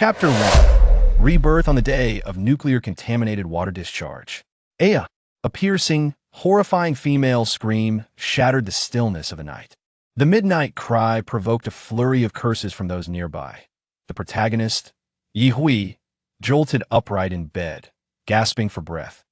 Chapter 1. Rebirth on the day of nuclear-contaminated water discharge. Aya, a piercing, horrifying female scream shattered the stillness of the night. The midnight cry provoked a flurry of curses from those nearby. The protagonist, Ye, jolted upright in bed, gasping for breath.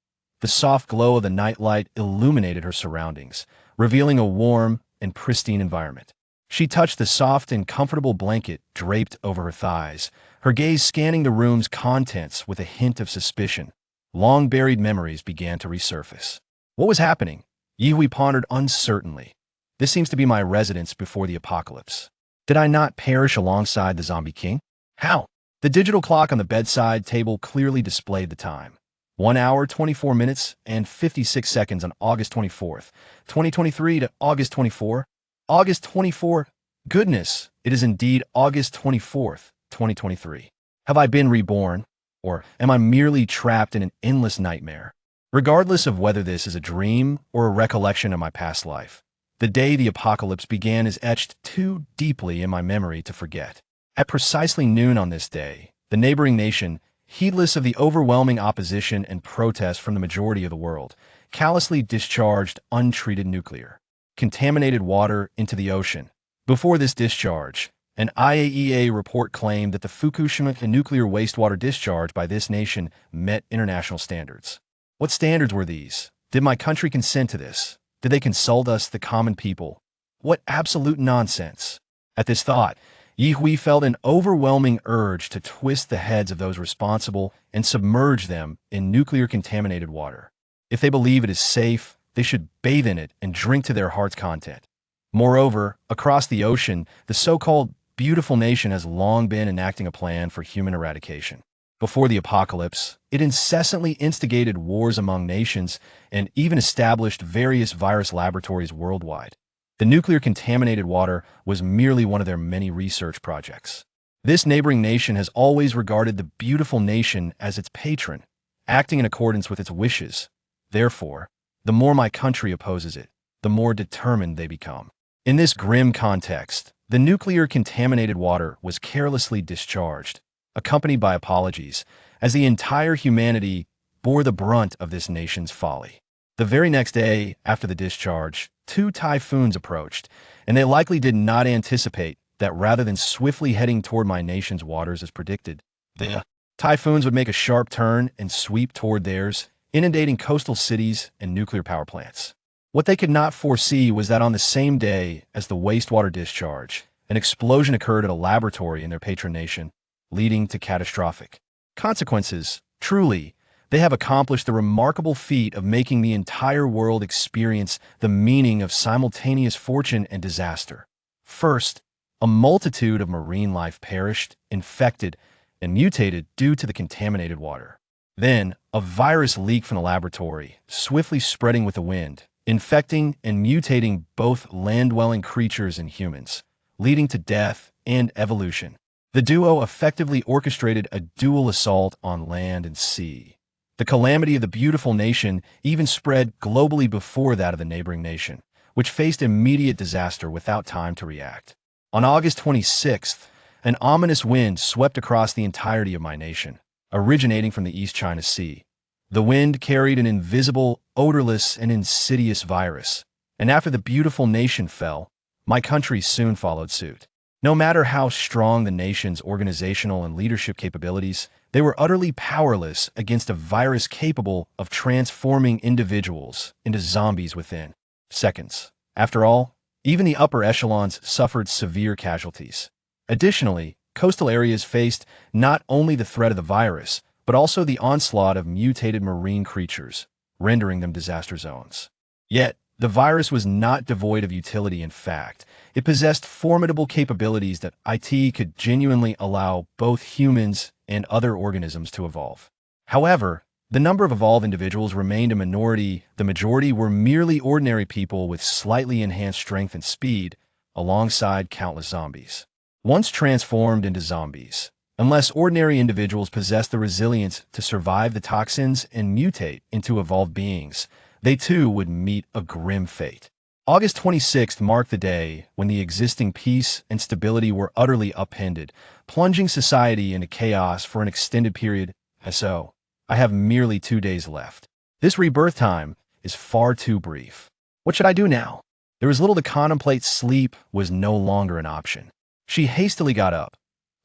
The soft glow of the nightlight illuminated her surroundings, revealing a warm and pristine environment. She touched the soft and comfortable blanket draped over her thighs, her gaze scanning the room's contents with a hint of suspicion. Long-buried memories began to resurface. What was happening? Ye pondered uncertainly. This seems to be my residence before the apocalypse. Did I not perish alongside the zombie king? How? The digital clock on the bedside table clearly displayed the time. 1 hour, 24 minutes, and 56 seconds on August 24th, 2023 to August 24. August 24. Goodness, it is indeed August 24th, 2023. Have I been reborn? Or am I merely trapped in an endless nightmare? Regardless of whether this is a dream or a recollection of my past life, the day the apocalypse began is etched too deeply in my memory to forget. At precisely noon on this day, the neighboring nation, heedless of the overwhelming opposition and protest from the majority of the world, callously discharged untreated nuclear-contaminated water into the ocean. Before this discharge, an IAEA report claimed that the Fukushima nuclear wastewater discharge by this nation met international standards. What standards were these? Did my country consent to this? Did they consult us, the common people? What absolute nonsense! At this thought, Ye felt an overwhelming urge to twist the heads of those responsible and submerge them in nuclear-contaminated water. If they believe it is safe, they should bathe in it and drink to their heart's content. Moreover, across the ocean, the so-called beautiful nation has long been enacting a plan for human eradication. Before the apocalypse, it incessantly instigated wars among nations and even established various virus laboratories worldwide. The nuclear-contaminated water was merely one of their many research projects. This neighboring nation has always regarded the beautiful nation as its patron, acting in accordance with its wishes. Therefore, the more my country opposes it, the more determined they become. In this grim context, the nuclear-contaminated water was carelessly discharged, accompanied by apologies, as the entire humanity bore the brunt of this nation's folly. The very next day after the discharge, 2 typhoons approached, and they likely did not anticipate that rather than swiftly heading toward my nation's waters as predicted, the typhoons would make a sharp turn and sweep toward theirs, inundating coastal cities and nuclear power plants. What they could not foresee was that on the same day as the wastewater discharge, an explosion occurred at a laboratory in their patron nation, leading to catastrophic consequences. Truly, they have accomplished the remarkable feat of making the entire world experience the meaning of simultaneous fortune and disaster. First, a multitude of marine life perished, infected, and mutated due to the contaminated water. Then, a virus leaked from the laboratory, swiftly spreading with the wind, infecting and mutating both land-dwelling creatures and humans, leading to death and evolution. The duo effectively orchestrated a dual assault on land and sea. The calamity of the beautiful nation even spread globally before that of the neighboring nation, which faced immediate disaster without time to react. On August 26th, an ominous wind swept across the entirety of my nation, originating from the East China Sea. The wind carried an invisible, odorless, and insidious virus, and after the beautiful nation fell, my country soon followed suit. No matter how strong the nation's organizational and leadership capabilities, they were utterly powerless against a virus capable of transforming individuals into zombies within seconds. After all, even the upper echelons suffered severe casualties. Additionally, coastal areas faced not only the threat of the virus, but also the onslaught of mutated marine creatures, rendering them disaster zones. Yet, the virus was not devoid of utility. In fact, it possessed formidable capabilities that IT could genuinely allow both humans and other organisms to evolve. However, the number of evolved individuals remained a minority. The majority were merely ordinary people with slightly enhanced strength and speed, alongside countless zombies. Once transformed into zombies, unless ordinary individuals possess the resilience to survive the toxins and mutate into evolved beings, they too would meet a grim fate. August 26th marked the day when the existing peace and stability were utterly upended plunging society into chaos for an extended period. So, I have merely 2 days left. This rebirth time is far too brief. What should I do now? There was little to contemplate. Sleep was no longer an option. She hastily got up.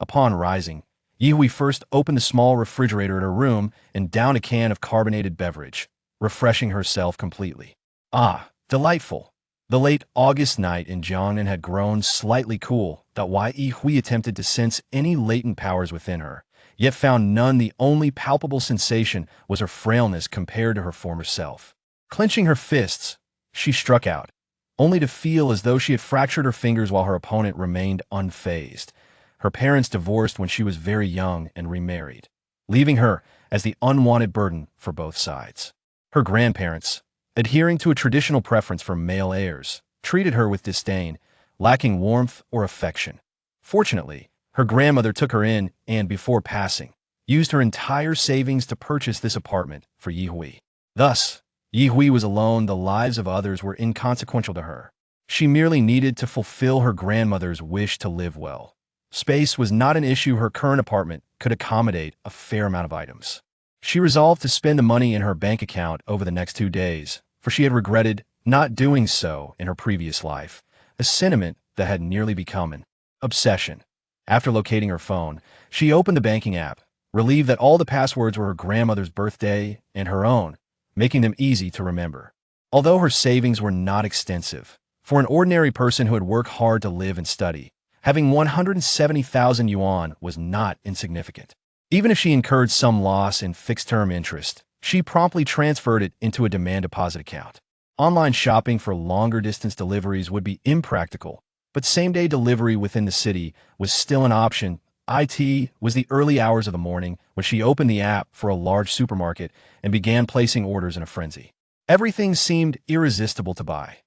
Upon rising, Yihui first opened the small refrigerator at her room and downed a can of carbonated beverage, refreshing herself completely. Ah, delightful. The late August night in Jiangnan had grown slightly cool. Yihui attempted to sense any latent powers within her, yet found none. The only palpable sensation was her frailness compared to her former self. Clenching her fists, she struck out, only to feel as though she had fractured her fingers while her opponent remained unfazed. Her parents divorced when she was very young and remarried, leaving her as the unwanted burden for both sides. Her grandparents, adhering to a traditional preference for male heirs, treated her with disdain, lacking warmth or affection. Fortunately, her grandmother took her in and, before passing, used her entire savings to purchase this apartment for Yihui. Thus, Yihui was alone. The lives of others were inconsequential to her. She merely needed to fulfill her grandmother's wish to live well. Space was not an issue. Her current apartment could accommodate a fair amount of items. She resolved to spend the money in her bank account over the next 2 days, for she had regretted not doing so in her previous life, a sentiment that had nearly become an obsession. After locating her phone, she opened the banking app, relieved that all the passwords were her grandmother's birthday and her own, making them easy to remember. Although her savings were not extensive, for an ordinary person who had worked hard to live and study, having 170,000 yuan was not insignificant. Even if she incurred some loss in fixed-term interest, she promptly transferred it into a demand deposit account. Online shopping for longer-distance deliveries would be impractical, but same-day delivery within the city was still an option. It was the early hours of the morning when she opened the app for a large supermarket and began placing orders in a frenzy. Everything seemed irresistible to buy.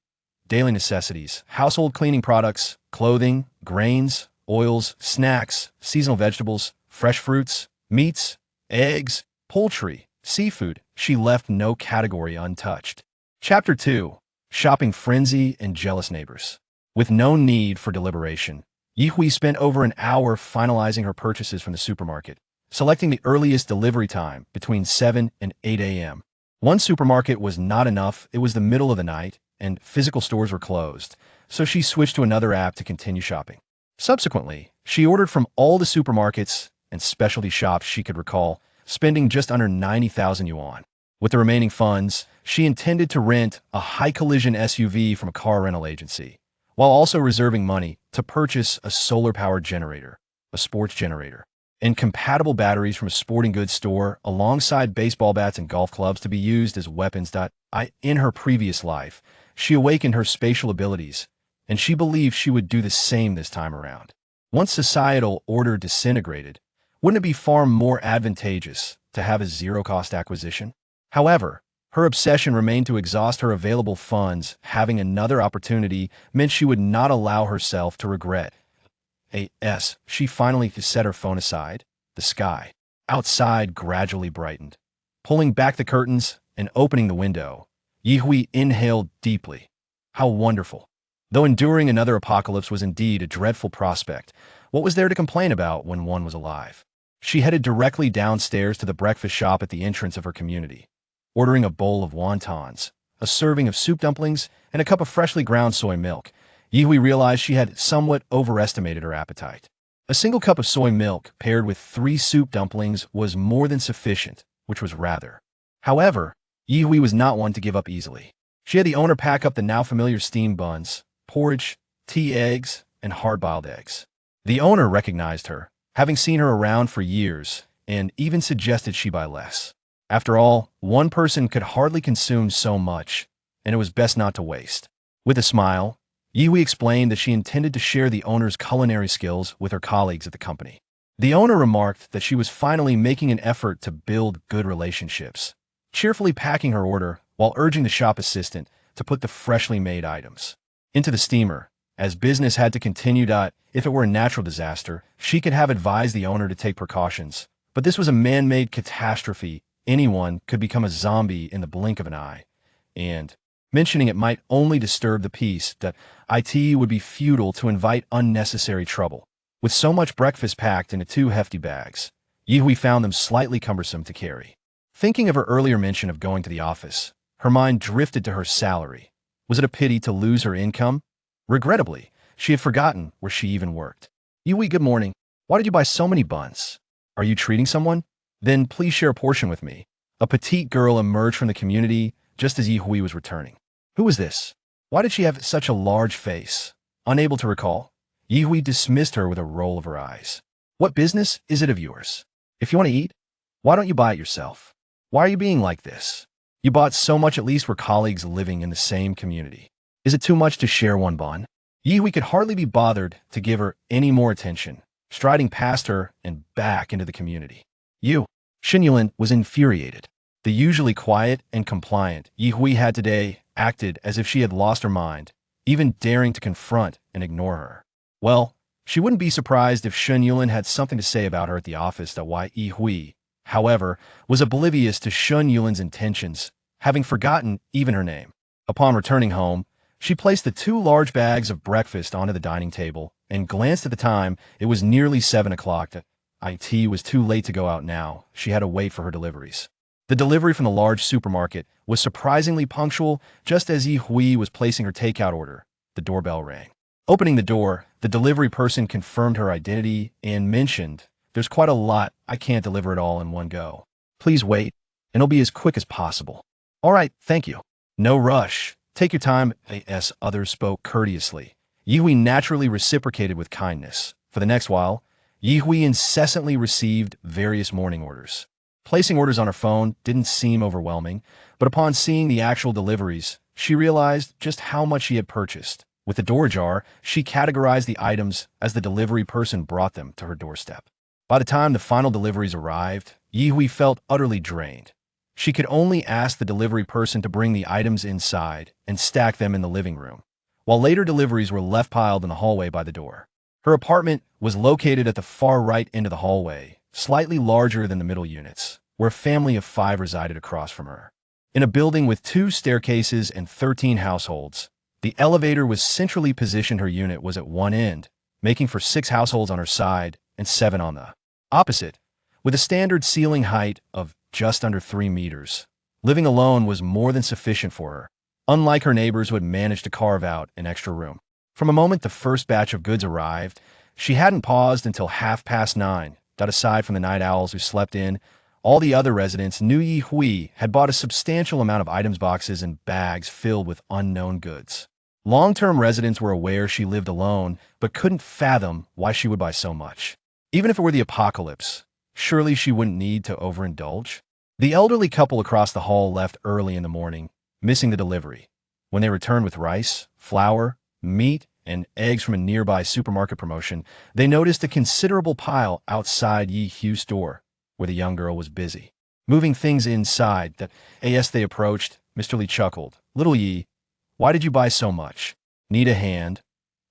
Daily necessities, household cleaning products, clothing, grains, oils, snacks, seasonal vegetables, fresh fruits, meats, eggs, poultry, seafood. She left no category untouched. Chapter 2. Shopping Frenzy and Jealous Neighbors. With no need for deliberation, Yihui spent over an hour finalizing her purchases from the supermarket, selecting the earliest delivery time between 7 and 8 a.m. One supermarket was not enough. It was the middle of the night, and physical stores were closed, so she switched to another app to continue shopping. Subsequently, she ordered from all the supermarkets and specialty shops she could recall, spending just under 90,000 yuan. With the remaining funds, she intended to rent a high-collision SUV from a car rental agency, while also reserving money to purchase a solar-powered generator, a sports generator, and compatible batteries from a sporting goods store alongside baseball bats and golf clubs to be used as weapons. In her previous life, she awakened her spatial abilities, and she believed she would do the same this time around. Once societal order disintegrated, wouldn't it be far more advantageous to have a zero-cost acquisition? However, her obsession remained to exhaust her available funds. Having another opportunity meant she would not allow herself to regret. She finally set her phone aside. The sky outside gradually brightened. Pulling back the curtains and opening the window, Yihui inhaled deeply. How wonderful! Though enduring another apocalypse was indeed a dreadful prospect, what was there to complain about when one was alive? She headed directly downstairs to the breakfast shop at the entrance of her community. Ordering a bowl of wontons, a serving of soup dumplings, and a cup of freshly ground soy milk, Yihui realized she had somewhat overestimated her appetite. A single cup of soy milk paired with 3 soup dumplings was more than sufficient, which was rather. However, Yihui was not one to give up easily. She had the owner pack up the now familiar steamed buns, porridge, tea eggs, and hard-boiled eggs. The owner recognized her, having seen her around for years, and even suggested she buy less. After all, one person could hardly consume so much, and it was best not to waste. With a smile, Yihui explained that she intended to share the owner's culinary skills with her colleagues at the company. The owner remarked that she was finally making an effort to build good relationships, cheerfully packing her order while urging the shop assistant to put the freshly made items into the steamer, as business had to continue. If it were a natural disaster, she could have advised the owner to take precautions, but this was a man-made catastrophe. Anyone could become a zombie in the blink of an eye, and mentioning it might only disturb the peace. It would be futile to invite unnecessary trouble. With so much breakfast packed into 2 hefty bags, Yihui found them slightly cumbersome to carry. Thinking of her earlier mention of going to the office, her mind drifted to her salary. Was it a pity to lose her income? Regrettably, she had forgotten where she even worked. Yihui, good morning. Why did you buy so many buns? Are you treating someone? Then please share a portion with me. A petite girl emerged from the community just as Yihui was returning. Who was this? Why did she have such a large face? Unable to recall, Yihui dismissed her with a roll of her eyes. What business is it of yours? If you want to eat, why don't you buy it yourself? Why are you being like this? You bought so much, at least we're colleagues living in the same community. Is it too much to share one bun? Yihui could hardly be bothered to give her any more attention, striding past her and back into the community. Shenyulan was infuriated. The usually quiet and compliant Yihui had today acted as if she had lost her mind, even daring to confront and ignore her. Well, she wouldn't be surprised if Shenyulan had something to say about her at the office that Yihui, however, was oblivious to Shenyulan's intentions, having forgotten even her name. Upon returning home, she placed the 2 large bags of breakfast onto the dining table and glanced at the time. It was nearly 7 o'clock. It was too late to go out now. She had to wait for her deliveries. The delivery from the large supermarket was surprisingly punctual. Just as Yihui was placing her takeout order, the doorbell rang. Opening the door, the delivery person confirmed her identity and mentioned, "There's quite a lot. I can't deliver it all in one go. Please wait, and it'll be as quick as possible." "All right, thank you." "No rush. Take your time," as others spoke courteously. Yihui naturally reciprocated with kindness. For the next while, Yihui incessantly received various morning orders. Placing orders on her phone didn't seem overwhelming, but upon seeing the actual deliveries, she realized just how much she had purchased. With the door ajar, she categorized the items as the delivery person brought them to her doorstep. By the time the final deliveries arrived, Yihui felt utterly drained. She could only ask the delivery person to bring the items inside and stack them in the living room, while later deliveries were left piled in the hallway by the door. Her apartment was located at the far right end of the hallway, slightly larger than the middle units, where a family of 5 resided across from her. In a building with 2 staircases and 13 households, the elevator was centrally positioned. Her unit was at one end, making for 6 households on her side and 7 on the opposite. With a standard ceiling height of just under 3 meters, living alone was more than sufficient for her, unlike her neighbors who had managed to carve out an extra room. From the moment the first batch of goods arrived, she hadn't paused until 9:30. Aside from the night owls who slept in, all the other residents knew Yihui had bought a substantial amount of items, boxes, and bags filled with unknown goods. Long-term residents were aware she lived alone, but couldn't fathom why she would buy so much. Even if it were the apocalypse, surely she wouldn't need to overindulge. The elderly couple across the hall left early in the morning, missing the delivery. When they returned with rice, flour, meat, and eggs from a nearby supermarket promotion, they noticed a considerable pile outside Yihui's door, where the young girl was busy moving things inside. As they approached, Mr. Li chuckled. "Little Yi, why did you buy so much? Need a hand?"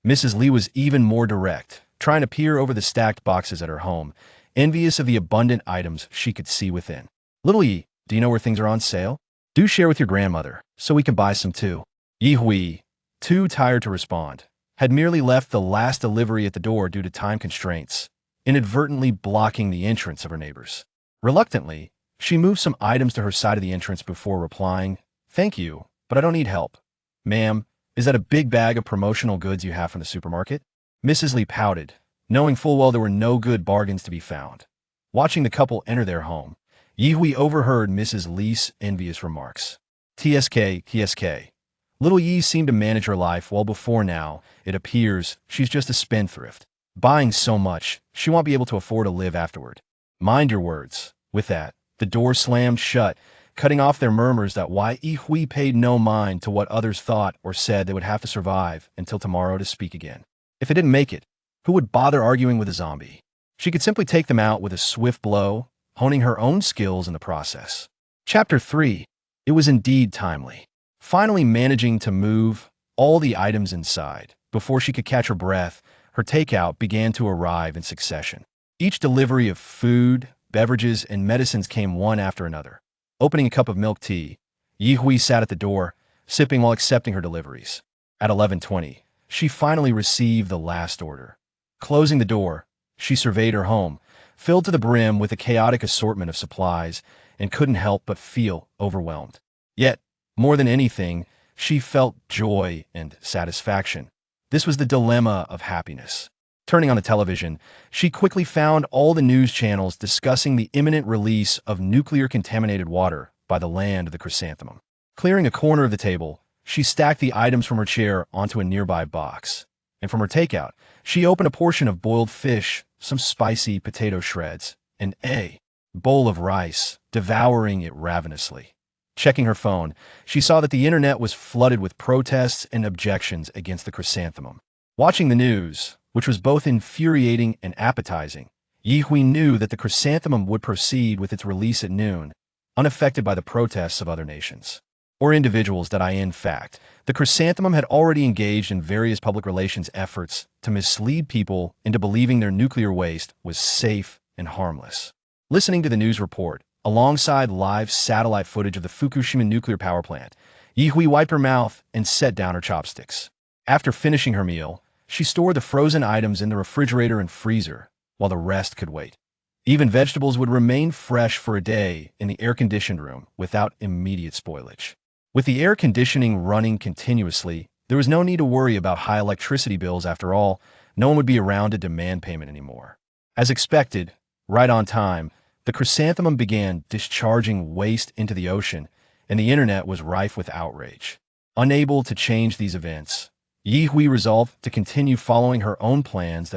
Mrs. Li was even more direct, trying to peer over the stacked boxes at her home, envious of the abundant items she could see within. "Little Yi, do you know where things are on sale? Do share with your grandmother, so we can buy some too." Yihui, too tired to respond, had merely left the last delivery at the door due to time constraints, inadvertently blocking the entrance of her neighbors. Reluctantly, she moved some items to her side of the entrance before replying, "Thank you, but I don't need help." "Ma'am, is that a big bag of promotional goods you have from the supermarket?" Mrs. Li pouted, knowing full well there were no good bargains to be found. Watching the couple enter their home, Yihui overheard Mrs. Li's envious remarks. TSK. Little Yi seemed to manage her life well before now. It appears she's just a spendthrift. Buying so much, she won't be able to afford to live afterward. Mind your words. With that, the door slammed shut, cutting off their murmurs that Yihui paid no mind to what others thought or said. They would have to survive until tomorrow to speak again. If it didn't make it, who would bother arguing with a zombie? She could simply take them out with a swift blow, honing her own skills in the process. Chapter 3. It was indeed timely. Finally managing to move all the items inside, before she could catch her breath, her takeout began to arrive in succession. Each delivery of food, beverages, and medicines came one after another. Opening a cup of milk tea, Yihui sat at the door, sipping while accepting her deliveries. At 11:20, she finally received the last order. Closing the door, she surveyed her home, filled to the brim with a chaotic assortment of supplies, and couldn't help but feel overwhelmed. Yet, more than anything, she felt joy and satisfaction. This was the dilemma of happiness. Turning on the television, she quickly found all the news channels discussing the imminent release of nuclear-contaminated water by the land of the chrysanthemum. Clearing a corner of the table, she stacked the items from her chair onto a nearby box. And from her takeout, she opened a portion of boiled fish, some spicy potato shreds, and a bowl of rice, devouring it ravenously. Checking her phone, she saw that the internet was flooded with protests and objections against the chrysanthemum. Watching the news, which was both infuriating and appetizing, Ye Hui knew that the chrysanthemum would proceed with its release at noon, unaffected by the protests of other nations or individuals. In fact, the chrysanthemum had already engaged in various public relations efforts to mislead people into believing their nuclear waste was safe and harmless. Listening to the news report, alongside live satellite footage of the Fukushima nuclear power plant, Ye Hui wiped her mouth and set down her chopsticks. After finishing her meal, she stored the frozen items in the refrigerator and freezer, while the rest could wait. Even vegetables would remain fresh for a day in the air-conditioned room without immediate spoilage. With the air conditioning running continuously, there was no need to worry about high electricity bills. After all, no one would be around to demand payment anymore. As expected, right on time, the chrysanthemum began discharging waste into the ocean, and the internet was rife with outrage. Unable to change these events, Ye Hui resolved to continue following her own plans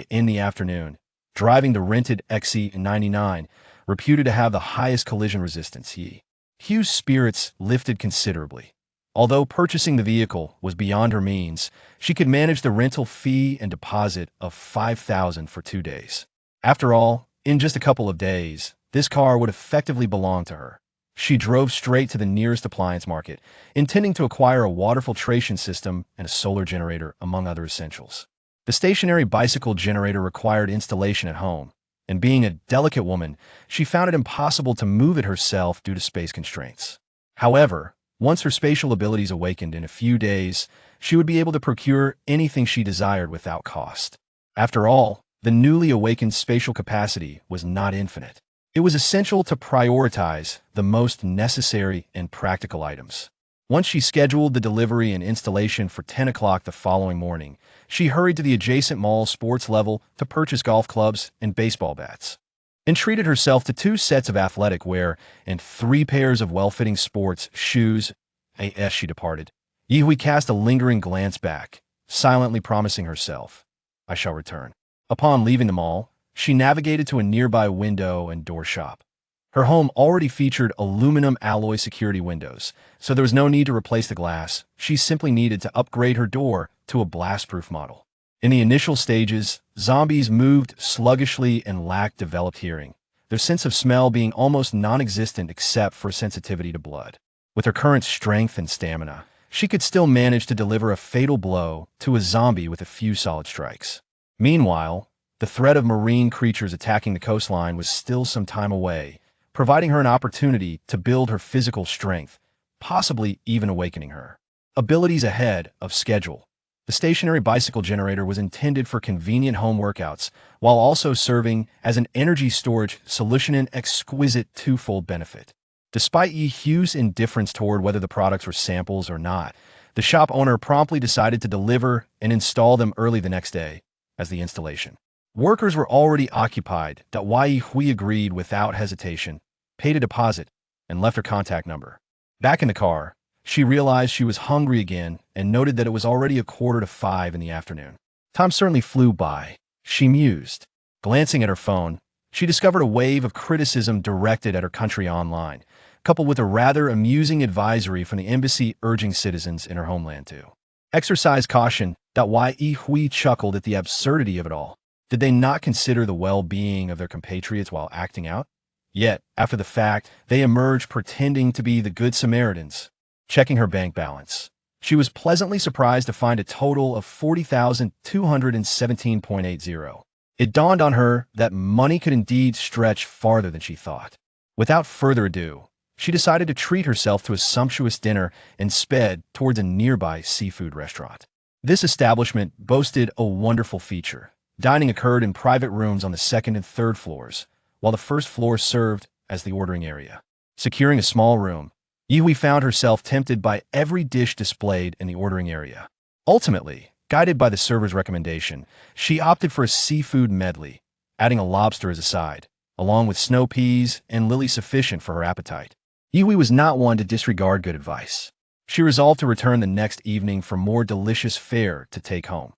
in the afternoon, driving the rented XC99, reputed to have the highest collision resistance. Ye Hui's spirits lifted considerably. Although purchasing the vehicle was beyond her means, she could manage the rental fee and deposit of $5,000 for 2 days. After all, in just a couple of days, this car would effectively belong to her. She drove straight to the nearest appliance market, intending to acquire a water filtration system and a solar generator, among other essentials. The stationary bicycle generator required installation at home, and being a delicate woman, she found it impossible to move it herself due to space constraints. However, once her spatial abilities awakened in a few days, she would be able to procure anything she desired without cost. After all, the newly awakened spatial capacity was not infinite. It was essential to prioritize the most necessary and practical items. Once she scheduled the delivery and installation for 10 o'clock the following morning, she hurried to the adjacent mall sports level to purchase golf clubs and baseball bats, and treated herself to 2 sets of athletic wear and 3 pairs of well-fitting sports shoes. As she departed, Ye Hui cast a lingering glance back, silently promising herself, "I shall return." Upon leaving the mall, she navigated to a nearby window and door shop. Her home already featured aluminum alloy security windows, so there was no need to replace the glass. She simply needed to upgrade her door to a blast-proof model. In the initial stages, zombies moved sluggishly and lacked developed hearing, their sense of smell being almost non-existent except for sensitivity to blood. With her current strength and stamina, she could still manage to deliver a fatal blow to a zombie with a few solid strikes. Meanwhile, the threat of marine creatures attacking the coastline was still some time away, providing her an opportunity to build her physical strength, possibly even awakening her abilities ahead of schedule. The stationary bicycle generator was intended for convenient home workouts, while also serving as an energy storage solution, an exquisite twofold benefit. Despite Ye Hui's indifference toward whether the products were samples or not, the shop owner promptly decided to deliver and install them early the next day. As the installation workers were already occupied, Ye Hui agreed without hesitation, paid a deposit, and left her contact number. Back in the car, she realized she was hungry again and noted that it was already 4:45 in the afternoon. Time certainly flew by, she mused. Glancing at her phone, she discovered a wave of criticism directed at her country online, coupled with a rather amusing advisory from the embassy urging citizens in her homeland to exercise caution. Ye Hui chuckled at the absurdity of it all. Did they not consider the well-being of their compatriots while acting out? Yet, after the fact, they emerged pretending to be the Good Samaritans. Checking her bank balance, she was pleasantly surprised to find a total of 40,217.80. It dawned on her that money could indeed stretch farther than she thought. Without further ado, she decided to treat herself to a sumptuous dinner and sped towards a nearby seafood restaurant. This establishment boasted a wonderful feature. Dining occurred in private rooms on the second and third floors, while the first floor served as the ordering area. Securing a small room, Ye found herself tempted by every dish displayed in the ordering area. Ultimately, guided by the server's recommendation, she opted for a seafood medley, adding a lobster as a side, along with snow peas and lily sufficient for her appetite. Ye was not one to disregard good advice. She resolved to return the next evening for more delicious fare to take home.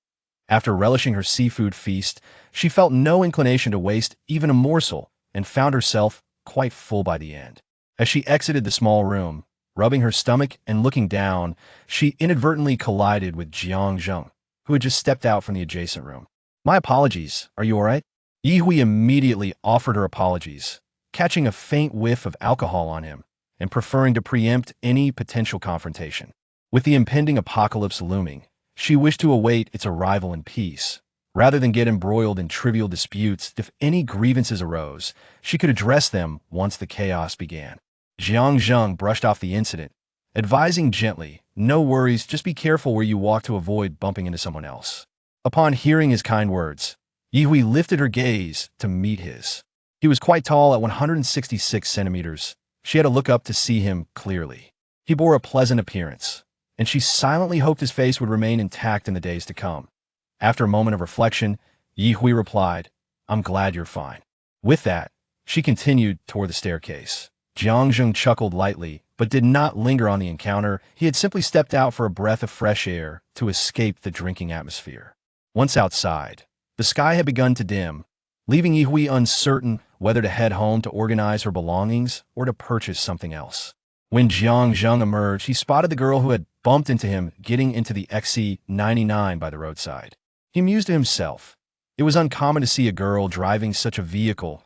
After relishing her seafood feast, she felt no inclination to waste even a morsel and found herself quite full by the end. As she exited the small room, rubbing her stomach and looking down, she inadvertently collided with Jiang Zheng, who had just stepped out from the adjacent room. "My apologies, are you all right?" Ye immediately offered her apologies, catching a faint whiff of alcohol on him and preferring to preempt any potential confrontation. With the impending apocalypse looming, she wished to await its arrival in peace. Rather than get embroiled in trivial disputes, if any grievances arose, she could address them once the chaos began. Jiang Zheng brushed off the incident, advising gently, "No worries, just be careful where you walk to avoid bumping into someone else." Upon hearing his kind words, Ye lifted her gaze to meet his. He was quite tall at 166 centimeters. She had to look up to see him clearly. He bore a pleasant appearance, and she silently hoped his face would remain intact in the days to come. After a moment of reflection, Ye replied, "I'm glad you're fine." With that, she continued toward the staircase. Jiang Zheng chuckled lightly, but did not linger on the encounter. He had simply stepped out for a breath of fresh air to escape the drinking atmosphere. Once outside, the sky had begun to dim, leaving Ye uncertain whether to head home to organize her belongings or to purchase something else. When Jiang Zheng emerged, he spotted the girl who had bumped into him getting into the XC99 by the roadside. He mused to himself. It was uncommon to see a girl driving such a vehicle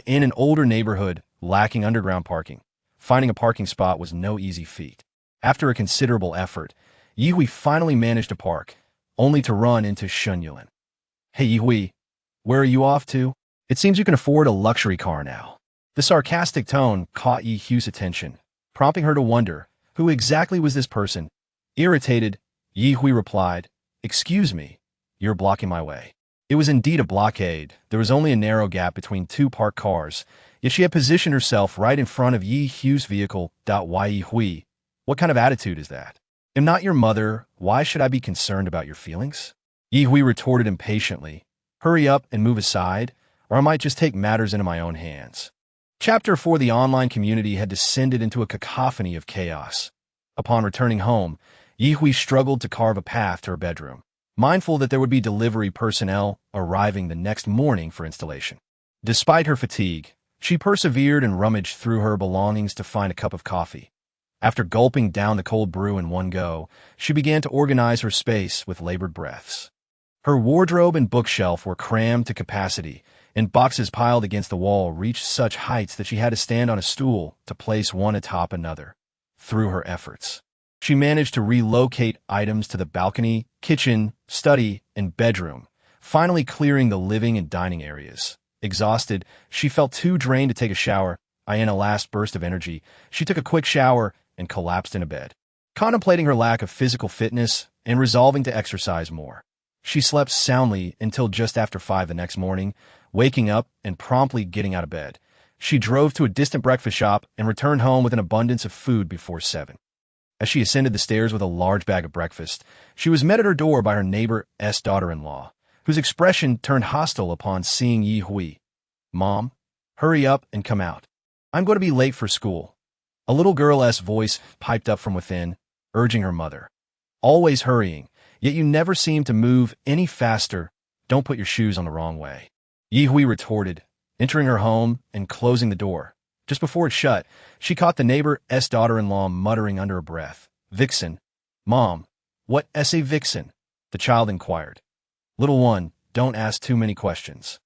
in an older neighborhood lacking underground parking. Finding a parking spot was no easy feat. After a considerable effort, Ye finally managed to park, only to run into Shunyuan. "Hey Ye, where are you off to? It seems you can afford a luxury car now." The sarcastic tone caught Ye's attention, prompting her to wonder, who exactly was this person? Irritated, Ye replied, "Excuse me, you're blocking my way." It was indeed a blockade. There was only a narrow gap between two parked cars, yet she had positioned herself right in front of Ye's vehicle. Ye, what kind of attitude is that? "I'm not your mother. Why should I be concerned about your feelings?" Ye retorted impatiently, "Hurry up and move aside, or I might just take matters into my own hands." Chapter 4. The online community had descended into a cacophony of chaos. Upon returning home, Ye struggled to carve a path to her bedroom, mindful that there would be delivery personnel arriving the next morning for installation. Despite her fatigue, she persevered and rummaged through her belongings to find a cup of coffee. After gulping down the cold brew in one go, she began to organize her space with labored breaths. Her wardrobe and bookshelf were crammed to capacity, and boxes piled against the wall reached such heights that she had to stand on a stool to place one atop another. Through her efforts, she managed to relocate items to the balcony, kitchen, study, and bedroom, finally clearing the living and dining areas. Exhausted, she felt too drained to take a shower. In a last burst of energy, she took a quick shower and collapsed in a bed. Contemplating her lack of physical fitness and resolving to exercise more, she slept soundly until just after 5 the next morning. Waking up and promptly getting out of bed, she drove to a distant breakfast shop and returned home with an abundance of food before 7. As she ascended the stairs with a large bag of breakfast, she was met at her door by her neighbor's daughter-in-law, whose expression turned hostile upon seeing Ye. "Mom, hurry up and come out. I'm going to be late for school." A little girl's voice piped up from within, urging her mother. "Always hurrying, yet you never seem to move any faster. Don't put your shoes on the wrong way." Ye retorted, entering her home and closing the door. Just before it shut, she caught the neighbor's daughter-in-law muttering under her breath, "Vixen. Mom, what's a vixen?" the child inquired. "Little one, don't ask too many questions."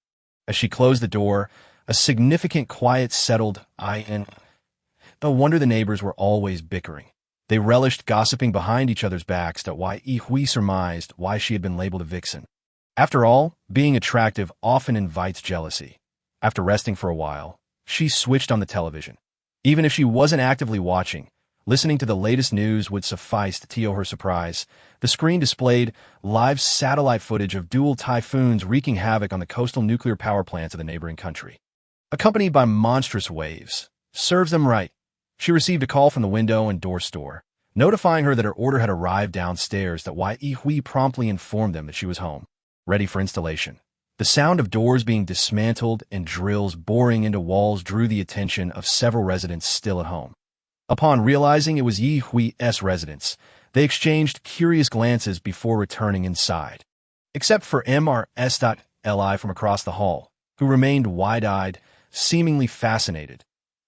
As she closed the door, a significant quiet settled in. No wonder the neighbors were always bickering. They relished gossiping behind each other's backs that Ye surmised why she had been labeled a vixen. After all, being attractive often invites jealousy. After resting for a while, she switched on the television. Even if she wasn't actively watching, Listening to the latest news would suffice to tease her surprise. The screen displayed live satellite footage of dual typhoons wreaking havoc on the coastal nuclear power plants of the neighboring country. Accompanied by monstrous waves. Serves them right. She received a call from the window and door store, notifying her that her order had arrived downstairs. Ye promptly informed them that she was home, ready for installation. The sound of doors being dismantled and drills boring into walls drew the attention of several residents still at home. Upon realizing it was Ye's residence, they exchanged curious glances before returning inside. Except for Mrs.Li from across the hall, who remained wide-eyed, seemingly fascinated.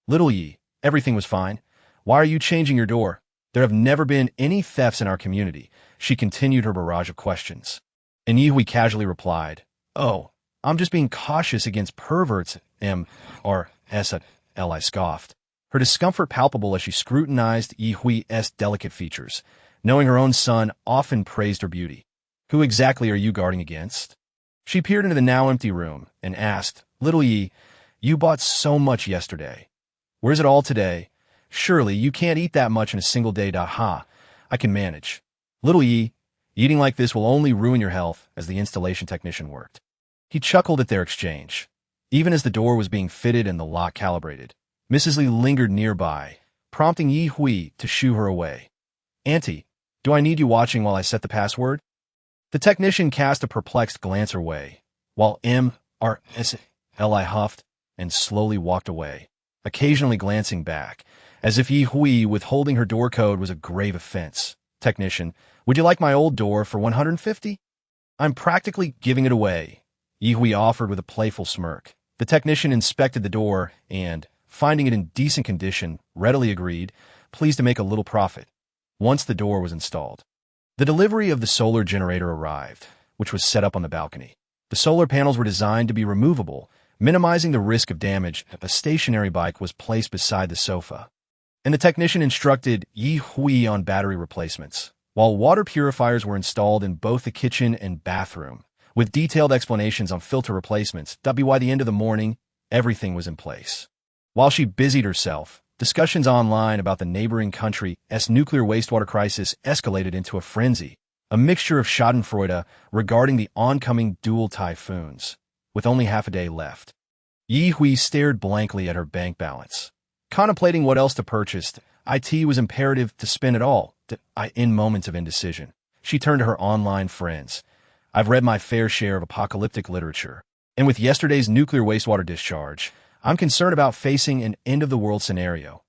"Little Ye, everything was fine. Why are you changing your door? There have never been any thefts in our community," she continued her barrage of questions. And Ye casually replied, "Oh, I'm just being cautious against perverts," Mrs.Li scoffed, her discomfort palpable as she scrutinized Ye's delicate features, knowing her own son often praised her beauty. "Who exactly are you guarding against?" She peered into the now empty room and asked, "Little Ye, you bought so much yesterday. Where's it all today? Surely you can't eat that much in a single day. I can manage. Little Ye, eating like this will only ruin your health," as the installation technician worked. He chuckled at their exchange. Even as the door was being fitted and the lock calibrated, Mrs. Li lingered nearby, prompting Ye to shoo her away. "Auntie, do I need you watching while I set the password?" The technician cast a perplexed glance her way, while Mrs.Li huffed and slowly walked away, occasionally glancing back, as if Ye withholding her door code was a grave offense. "Technician, would you like my old door for $150? I'm practically giving it away," Ye offered with a playful smirk. The technician inspected the door and, finding it in decent condition, readily agreed, pleased to make a little profit. Once the door was installed, the delivery of the solar generator arrived, which was set up on the balcony. The solar panels were designed to be removable, minimizing the risk of damage. A stationary bike was placed beside the sofa, and the technician instructed Ye on battery replacements, while water purifiers were installed in both the kitchen and bathroom, with detailed explanations on filter replacements. By the end of the morning, everything was in place. While she busied herself, discussions online about the neighboring country's nuclear wastewater crisis escalated into a frenzy, a mixture of schadenfreude regarding the oncoming dual typhoons. With only half a day left, Ye stared blankly at her bank balance. Contemplating what else to purchase, it was imperative to spend it all. In moments of indecision, she turned to her online friends. "I've read my fair share of apocalyptic literature, and with yesterday's nuclear wastewater discharge, I'm concerned about facing an end-of-the-world scenario.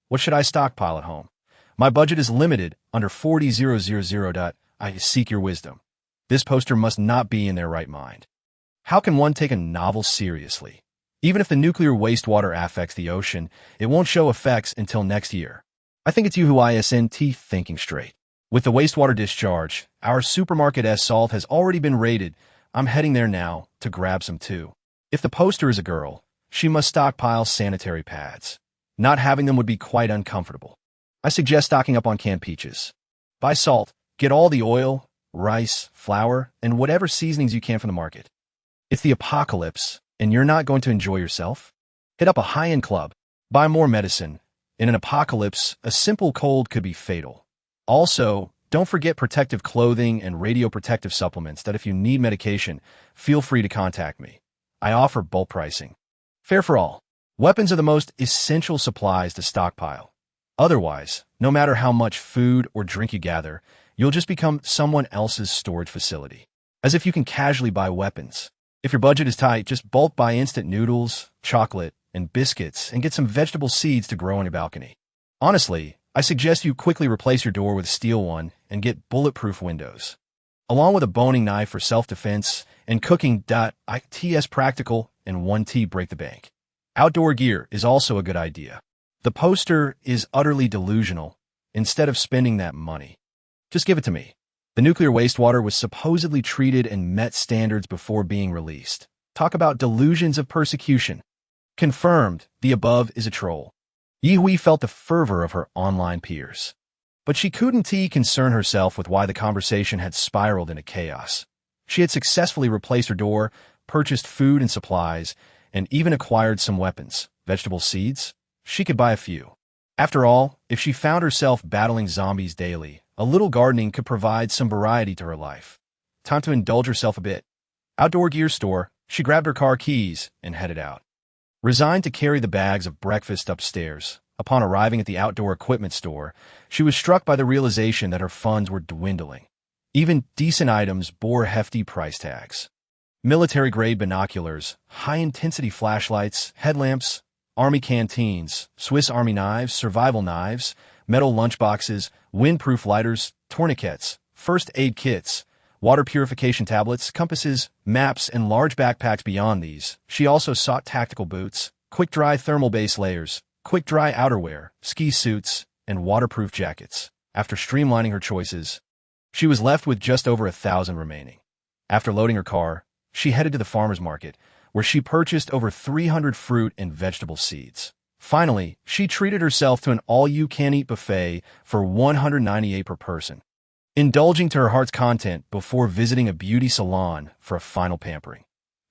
What should I stockpile at home? My budget is limited, under 40,000. I seek your wisdom." This poster must not be in their right mind. How can one take a novel seriously? Even if the nuclear wastewater affects the ocean, it won't show effects until next year. I think it's you who isn't thinking straight. With the wastewater discharge, our supermarket salt has already been raided. I'm heading there now to grab some too. If the poster is a girl, she must stockpile sanitary pads. Not having them would be quite uncomfortable. I suggest stocking up on canned peaches. Buy salt, get all the oil, rice, flour, and whatever seasonings you can from the market. It's the apocalypse, and you're not going to enjoy yourself? Hit up a high-end club. Buy more medicine. In an apocalypse, a simple cold could be fatal. Also, don't forget protective clothing and radioprotective supplements that if you need medication, feel free to contact me. I offer bulk pricing. Fair for all. Weapons are the most essential supplies to stockpile. Otherwise, no matter how much food or drink you gather, you'll just become someone else's storage facility. As if you can casually buy weapons. If your budget is tight, just bulk buy instant noodles, chocolate, and biscuits and get some vegetable seeds to grow on your balcony. Honestly, I suggest you quickly replace your door with a steel one and get bulletproof windows. Along with a boning knife for self-defense and cooking. It's practical and 1T break the bank. Outdoor gear is also a good idea. The poster is utterly delusional. Instead of spending that money, just give it to me. The nuclear wastewater was supposedly treated and met standards before being released. Talk about delusions of persecution. Confirmed, the above is a troll. Ye felt the fervor of her online peers. But she couldn't concern herself with why the conversation had spiraled into chaos. She had successfully replaced her door, purchased food and supplies, and even acquired some weapons. Vegetable seeds? She could buy a few. After all, if she found herself battling zombies daily, a little gardening could provide some variety to her life. Time to indulge herself a bit. Outdoor gear store, she grabbed her car keys and headed out. Resigned to carry the bags of breakfast upstairs, upon arriving at the outdoor equipment store, she was struck by the realization that her funds were dwindling. Even decent items bore hefty price tags. Military-grade binoculars, high-intensity flashlights, headlamps, army canteens, Swiss Army knives, survival knives, metal lunchboxes, windproof lighters, tourniquets, first aid kits, water purification tablets, compasses, maps, and large backpacks. Beyond these, she also sought tactical boots, quick-dry thermal base layers, quick-dry outerwear, ski suits, and waterproof jackets. After streamlining her choices, she was left with just over 1,000 remaining. After loading her car, she headed to the farmer's market, where she purchased over 300 fruit and vegetable seeds. Finally, she treated herself to an all-you-can-eat buffet for $198 per person, indulging to her heart's content before visiting a beauty salon for a final pampering.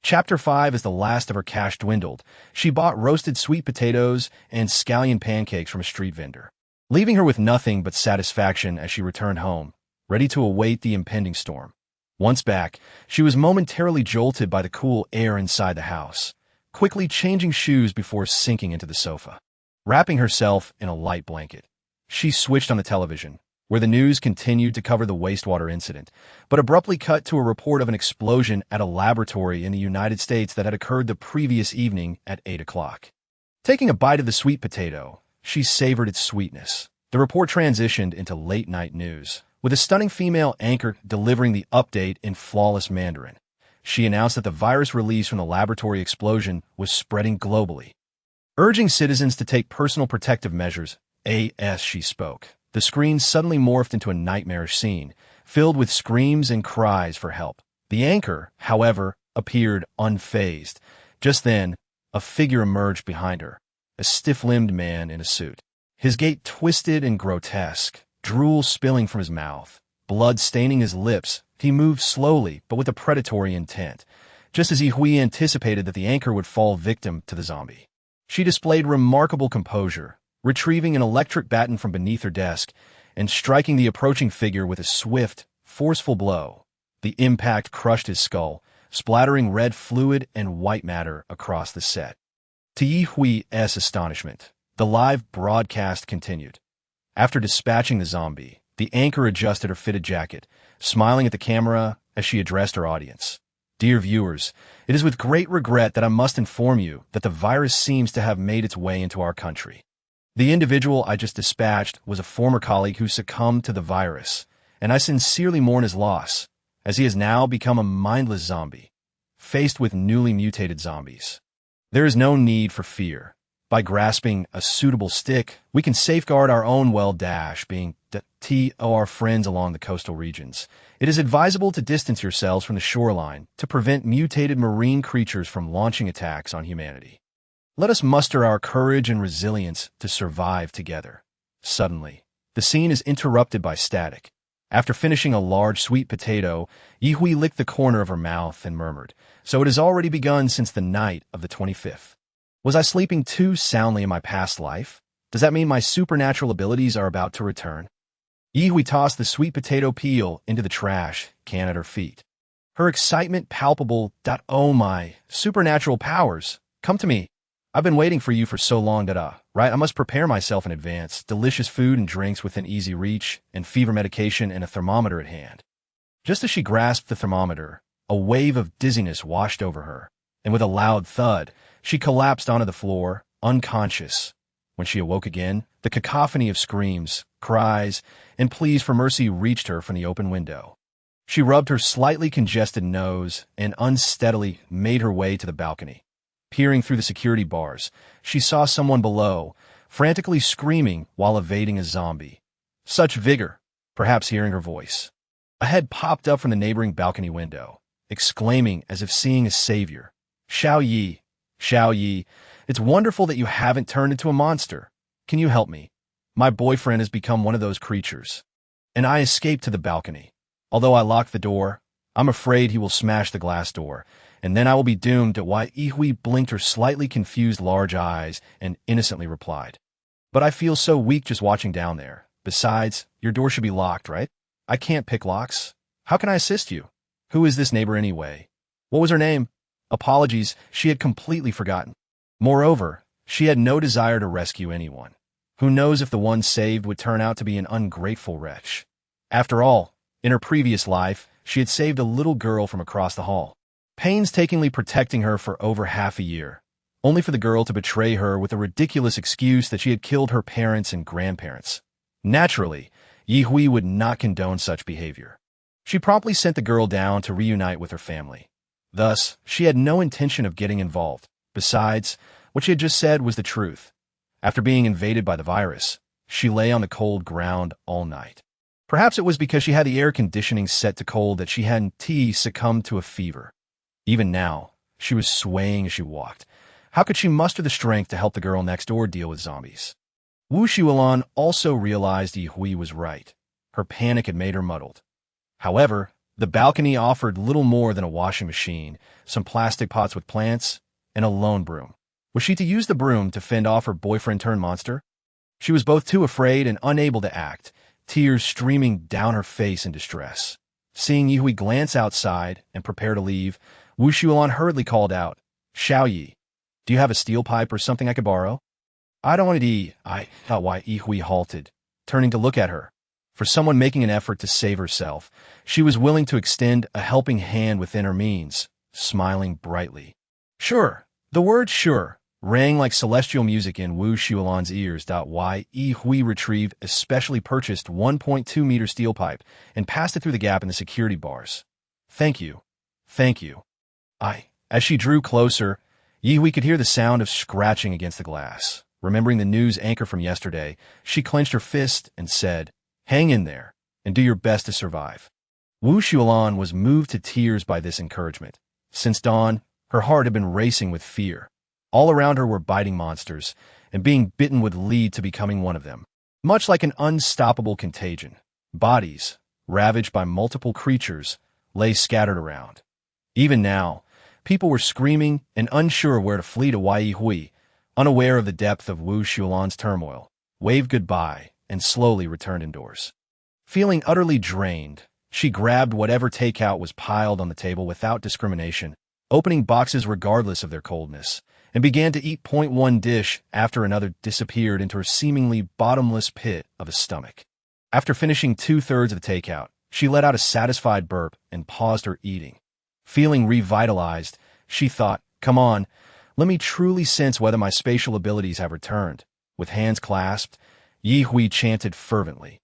Chapter 5. As the last of her cash dwindled, she bought roasted sweet potatoes and scallion pancakes from a street vendor, leaving her with nothing but satisfaction as she returned home, ready to await the impending storm. Once back, she was momentarily jolted by the cool air inside the house, quickly changing shoes before sinking into the sofa. Wrapping herself in a light blanket, she switched on the television, where the news continued to cover the wastewater incident, but abruptly cut to a report of an explosion at a laboratory in the United States that had occurred the previous evening at 8 o'clock. Taking a bite of the sweet potato, she savored its sweetness. The report transitioned into late-night news, with a stunning female anchor delivering the update in flawless Mandarin. She announced that the virus released from the laboratory explosion was spreading globally, urging citizens to take personal protective measures. As she spoke, the screen suddenly morphed into a nightmarish scene, filled with screams and cries for help. The anchor, however, appeared unfazed. Just then, a figure emerged behind her, a stiff-limbed man in a suit. His gait twisted and grotesque, drool spilling from his mouth, blood staining his lips. He moved slowly, but with a predatory intent, just as Ye anticipated that the anchor would fall victim to the zombie. She displayed remarkable composure, retrieving an electric baton from beneath her desk and striking the approaching figure with a swift, forceful blow. The impact crushed his skull, splattering red fluid and white matter across the set. To Ye's astonishment, the live broadcast continued. After dispatching the zombie, the anchor adjusted her fitted jacket, smiling at the camera as she addressed her audience. Dear viewers, it is with great regret that I must inform you that the virus seems to have made its way into our country. The individual I just dispatched was a former colleague who succumbed to the virus, and I sincerely mourn his loss, as he has now become a mindless zombie, faced with newly mutated zombies. There is no need for fear. By grasping a suitable stick, we can safeguard our own well-being. To our friends along the coastal regions, it is advisable to distance yourselves from the shoreline to prevent mutated marine creatures from launching attacks on humanity. Let us muster our courage and resilience to survive together. Suddenly, the scene is interrupted by static. After finishing a large sweet potato, Ye licked the corner of her mouth and murmured, "So it has already begun since the night of the 25th. Was I sleeping too soundly in my past life? Does that mean my supernatural abilities are about to return?" Ye tossed the sweet potato peel into the trash can at her feet, her excitement palpable. "Oh my, supernatural powers, come to me. I've been waiting for you for so long right? I must prepare myself in advance. Delicious food and drinks within easy reach, and fever medication and a thermometer at hand." Just as she grasped the thermometer, a wave of dizziness washed over her, and with a loud thud, she collapsed onto the floor, unconscious. When she awoke again, the cacophony of screams, cries, and pleas for mercy reached her from the open window. She rubbed her slightly congested nose and unsteadily made her way to the balcony. Peering through the security bars, she saw someone below, frantically screaming while evading a zombie. Such vigor, perhaps hearing her voice. A head popped up from the neighboring balcony window, exclaiming as if seeing a savior. Xiao Yi, it's wonderful that you haven't turned into a monster. Can you help me? My boyfriend has become one of those creatures." And I escaped to the balcony. Although I locked the door, I'm afraid he will smash the glass door, and then I will be doomed. Ye blinked her slightly confused large eyes and innocently replied, But I feel so weak just watching down there. Besides, your door should be locked, right? I can't pick locks. How can I assist you? Who is this neighbor anyway? What was her name? Apologies, she had completely forgotten. Moreover, she had no desire to rescue anyone. Who knows if the one saved would turn out to be an ungrateful wretch. After all, in her previous life, she had saved a little girl from across the hall, painstakingly protecting her for over half a year, only for the girl to betray her with a ridiculous excuse that she had killed her parents and grandparents. Naturally, Ye Hui would not condone such behavior. She promptly sent the girl down to reunite with her family. Thus, she had no intention of getting involved. Besides, what she had just said was the truth. After being invaded by the virus, she lay on the cold ground all night. Perhaps it was because she had the air conditioning set to cold that she hadn't succumbed to a fever. Even now, she was swaying as she walked. How could she muster the strength to help the girl next door deal with zombies? Wu Xuelan also realized Ye Hui was right. Her panic had made her muddled. However, the balcony offered little more than a washing machine, some plastic pots with plants, and a lone broom. Was she to use the broom to fend off her boyfriend-turned-monster? She was both too afraid and unable to act, tears streaming down her face in distress. Seeing Ye Hui glance outside and prepare to leave, Wu Xuelan hurriedly called out, "Xiao Yi, do you have a steel pipe or something I could borrow?" "I don't want to eat." Why Ye Hui halted, turning to look at her. For someone making an effort to save herself, she was willing to extend a helping hand within her means, smiling brightly. "Sure." The word "sure" rang like celestial music in Wu Xuelan's ears. Ye Hui retrieved a specially purchased 1.2-meter steel pipe and passed it through the gap in the security bars. "Thank you. Thank you." As she drew closer, Ye Hui could hear the sound of scratching against the glass. Remembering the news anchor from yesterday, she clenched her fist and said, "Hang in there, and do your best to survive." Wu Xuelan was moved to tears by this encouragement. Since dawn, her heart had been racing with fear. All around her were biting monsters, and being bitten would lead to becoming one of them. Much like an unstoppable contagion, bodies, ravaged by multiple creatures, lay scattered around. Even now, people were screaming and unsure where to flee to. Ye Hui, unaware of the depth of Wu Xuelan's turmoil, waved goodbye and slowly returned indoors. Feeling utterly drained, she grabbed whatever takeout was piled on the table without discrimination, opening boxes regardless of their coldness, and began to eat. One dish after another disappeared into her seemingly bottomless pit of a stomach. After finishing 2/3 of the takeout, she let out a satisfied burp and paused her eating. Feeling revitalized, she thought, "Come on, let me truly sense whether my spatial abilities have returned." With hands clasped, Ye Hui chanted fervently,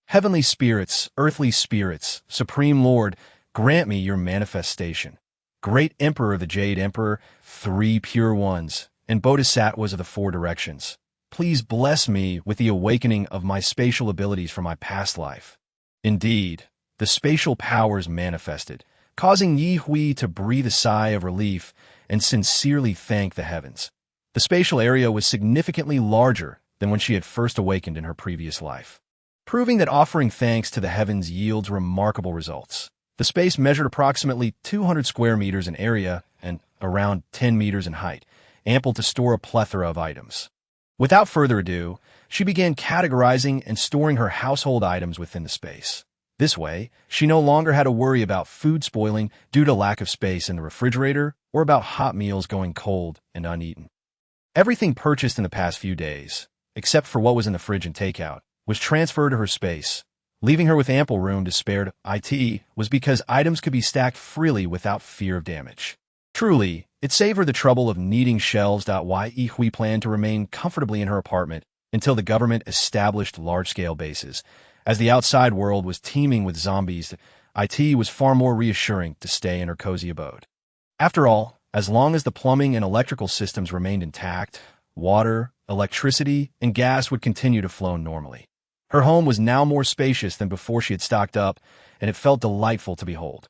"Heavenly spirits, earthly spirits, Supreme Lord, grant me your manifestation. Great Emperor of the Jade Emperor, 3 pure ones, and Bodhisattvas of the 4 directions, please bless me with the awakening of my spatial abilities from my past life." Indeed, the spatial powers manifested, causing Ye Hui to breathe a sigh of relief and sincerely thank the heavens. The spatial area was significantly larger than when she had first awakened in her previous life, proving that offering thanks to the heavens yields remarkable results. The space measured approximately 200 square meters in area and around 10 meters in height, ample to store a plethora of items. Without further ado, she began categorizing and storing her household items within the space. This way, she no longer had to worry about food spoiling due to lack of space in the refrigerator or about hot meals going cold and uneaten. Everything purchased in the past few days, except for what was in the fridge and takeout, was transferred to her space, leaving her with ample room to spare. It was because items could be stacked freely without fear of damage. Truly, it saved her the trouble of needing shelves. Ye Hui planned to remain comfortably in her apartment until the government established large-scale bases. As the outside world was teeming with zombies, it was far more reassuring to stay in her cozy abode. After all, as long as the plumbing and electrical systems remained intact, water, electricity, and gas would continue to flow normally. Her home was now more spacious than before she had stocked up, and it felt delightful to behold.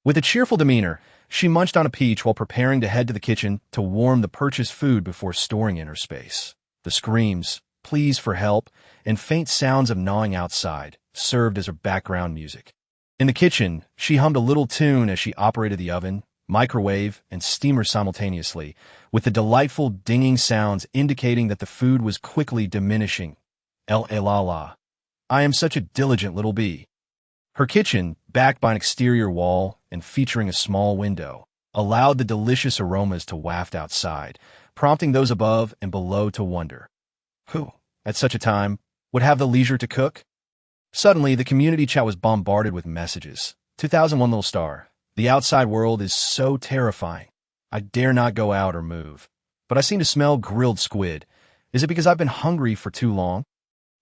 With a cheerful demeanor, she munched on a peach while preparing to head to the kitchen to warm the purchased food before storing in her space. The screams, pleas for help, and faint sounds of gnawing outside served as her background music. In the kitchen, she hummed a little tune as she operated the oven, microwave, and steamer simultaneously, with the delightful dinging sounds indicating that the food was quickly diminishing. La. I am such a diligent little bee. Her kitchen, backed by an exterior wall and featuring a small window, allowed the delicious aromas to waft outside, prompting those above and below to wonder, who, at such a time, would have the leisure to cook? Suddenly, the community chat was bombarded with messages. 2001 little star. The outside world is so terrifying. I dare not go out or move. But I seem to smell grilled squid. Is it because I've been hungry for too long?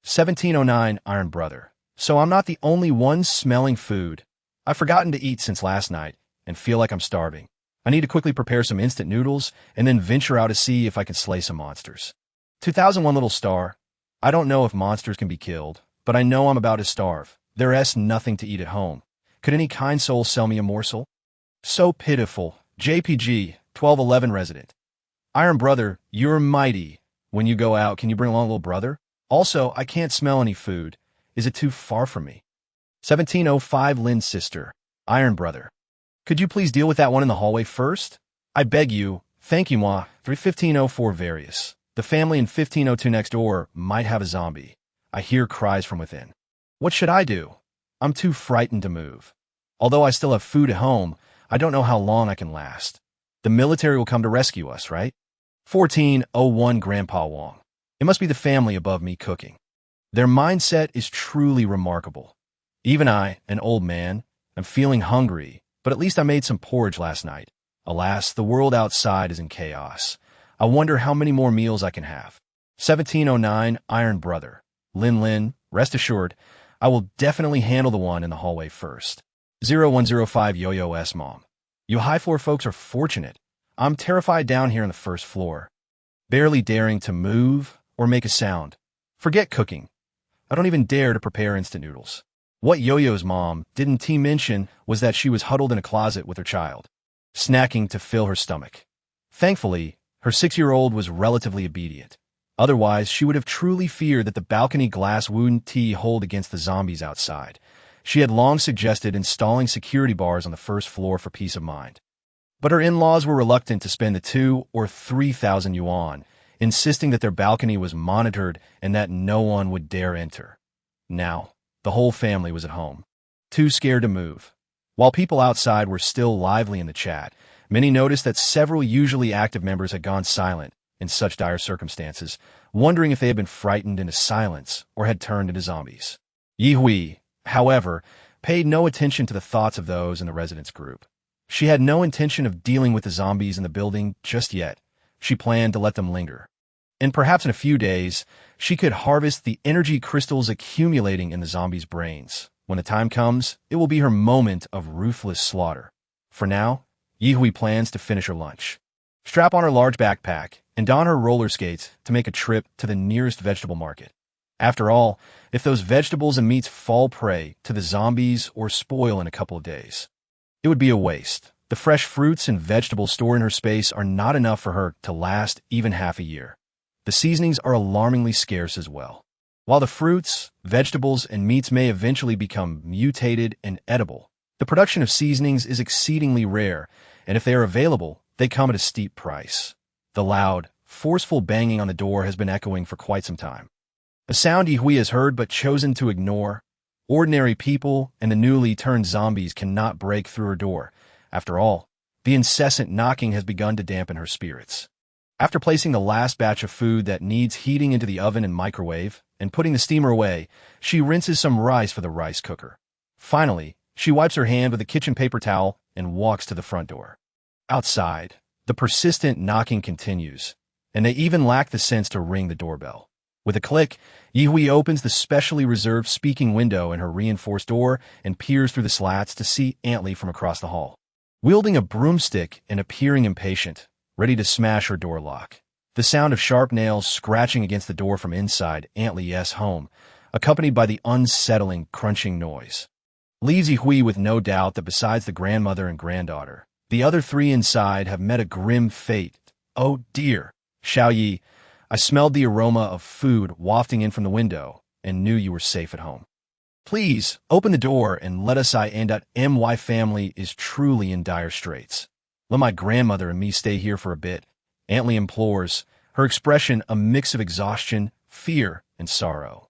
1709 Iron Brother. So I'm not the only one smelling food. I've forgotten to eat since last night and feel like I'm starving. I need to quickly prepare some instant noodles and then venture out to see if I can slay some monsters. 2001 little star. I don't know if monsters can be killed, but I know I'm about to starve. There's nothing to eat at home. Could any kind soul sell me a morsel? So pitiful. JPG, 1211 resident. Iron Brother, you're mighty. When you go out, can you bring along a little brother? Also, I can't smell any food. Is it too far from me? 1705 Lynn's sister. Iron Brother. Could you please deal with that one in the hallway first? I beg you. Thank you, moi. 1504 Various. The family in 1502 next door might have a zombie. I hear cries from within. What should I do? I'm too frightened to move. Although I still have food at home, I don't know how long I can last. The military will come to rescue us, right? 1401 Grandpa Wong. It must be the family above me cooking. Their mindset is truly remarkable. Even I, an old man, am feeling hungry, but at least I made some porridge last night. Alas, the world outside is in chaos. I wonder how many more meals I can have. 1709 Iron Brother. Lin, rest assured, I will definitely handle the one in the hallway first. 0105 Yo-Yo S Mom. You high floor folks are fortunate. I'm terrified down here on the first floor, barely daring to move or make a sound. Forget cooking. I don't even dare to prepare instant noodles. What Yo-Yo's mom didn't mention was that she was huddled in a closet with her child, snacking to fill her stomach. Thankfully, her 6-year-old was relatively obedient. Otherwise, she would have truly feared that the balcony glass wouldn't hold against the zombies outside. She had long suggested installing security bars on the first floor for peace of mind. But her in-laws were reluctant to spend the 2,000 or 3,000 yuan, insisting that their balcony was monitored and that no one would dare enter. Now, the whole family was at home, too scared to move. While people outside were still lively in the chat, many noticed that several usually active members had gone silent in such dire circumstances, wondering if they had been frightened into silence or had turned into zombies. Ye Hui, however, paid no attention to the thoughts of those in the residence group. She had no intention of dealing with the zombies in the building just yet. She planned to let them linger. And perhaps in a few days, she could harvest the energy crystals accumulating in the zombies' brains. When the time comes, it will be her moment of ruthless slaughter. For now, Ye Hui plans to finish her lunch, strap on her large backpack, and don her roller skates to make a trip to the nearest vegetable market. After all, if those vegetables and meats fall prey to the zombies or spoil in a couple of days, it would be a waste. The fresh fruits and vegetables stored in her space are not enough for her to last even half a year. The seasonings are alarmingly scarce as well. While the fruits, vegetables, and meats may eventually become mutated and edible, the production of seasonings is exceedingly rare, and if they are available, they come at a steep price. The loud, forceful banging on the door has been echoing for quite some time. A sound Ye Hui has heard but chosen to ignore. Ordinary people and the newly turned zombies cannot break through her door. After all, the incessant knocking has begun to dampen her spirits. After placing the last batch of food that needs heating into the oven and microwave, and putting the steamer away, she rinses some rice for the rice cooker. Finally, she wipes her hand with a kitchen paper towel and walks to the front door. Outside, the persistent knocking continues, and they even lack the sense to ring the doorbell. With a click, Ye Hui opens the specially reserved speaking window in her reinforced door and peers through the slats to see Aunt Lee from across the hall, wielding a broomstick and appearing impatient, ready to smash her door lock. The sound of sharp nails scratching against the door from inside Aunt Lee's home, accompanied by the unsettling, crunching noise, leaves Ye Hui with no doubt that besides the grandmother and granddaughter, the other 3 inside have met a grim fate. Oh dear, Xiao Yi, I smelled the aroma of food wafting in from the window and knew you were safe at home. Please, open the door and let us. My family is truly in dire straits. Let my grandmother and me stay here for a bit, Aunt Lee implores, her expression a mix of exhaustion, fear, and sorrow,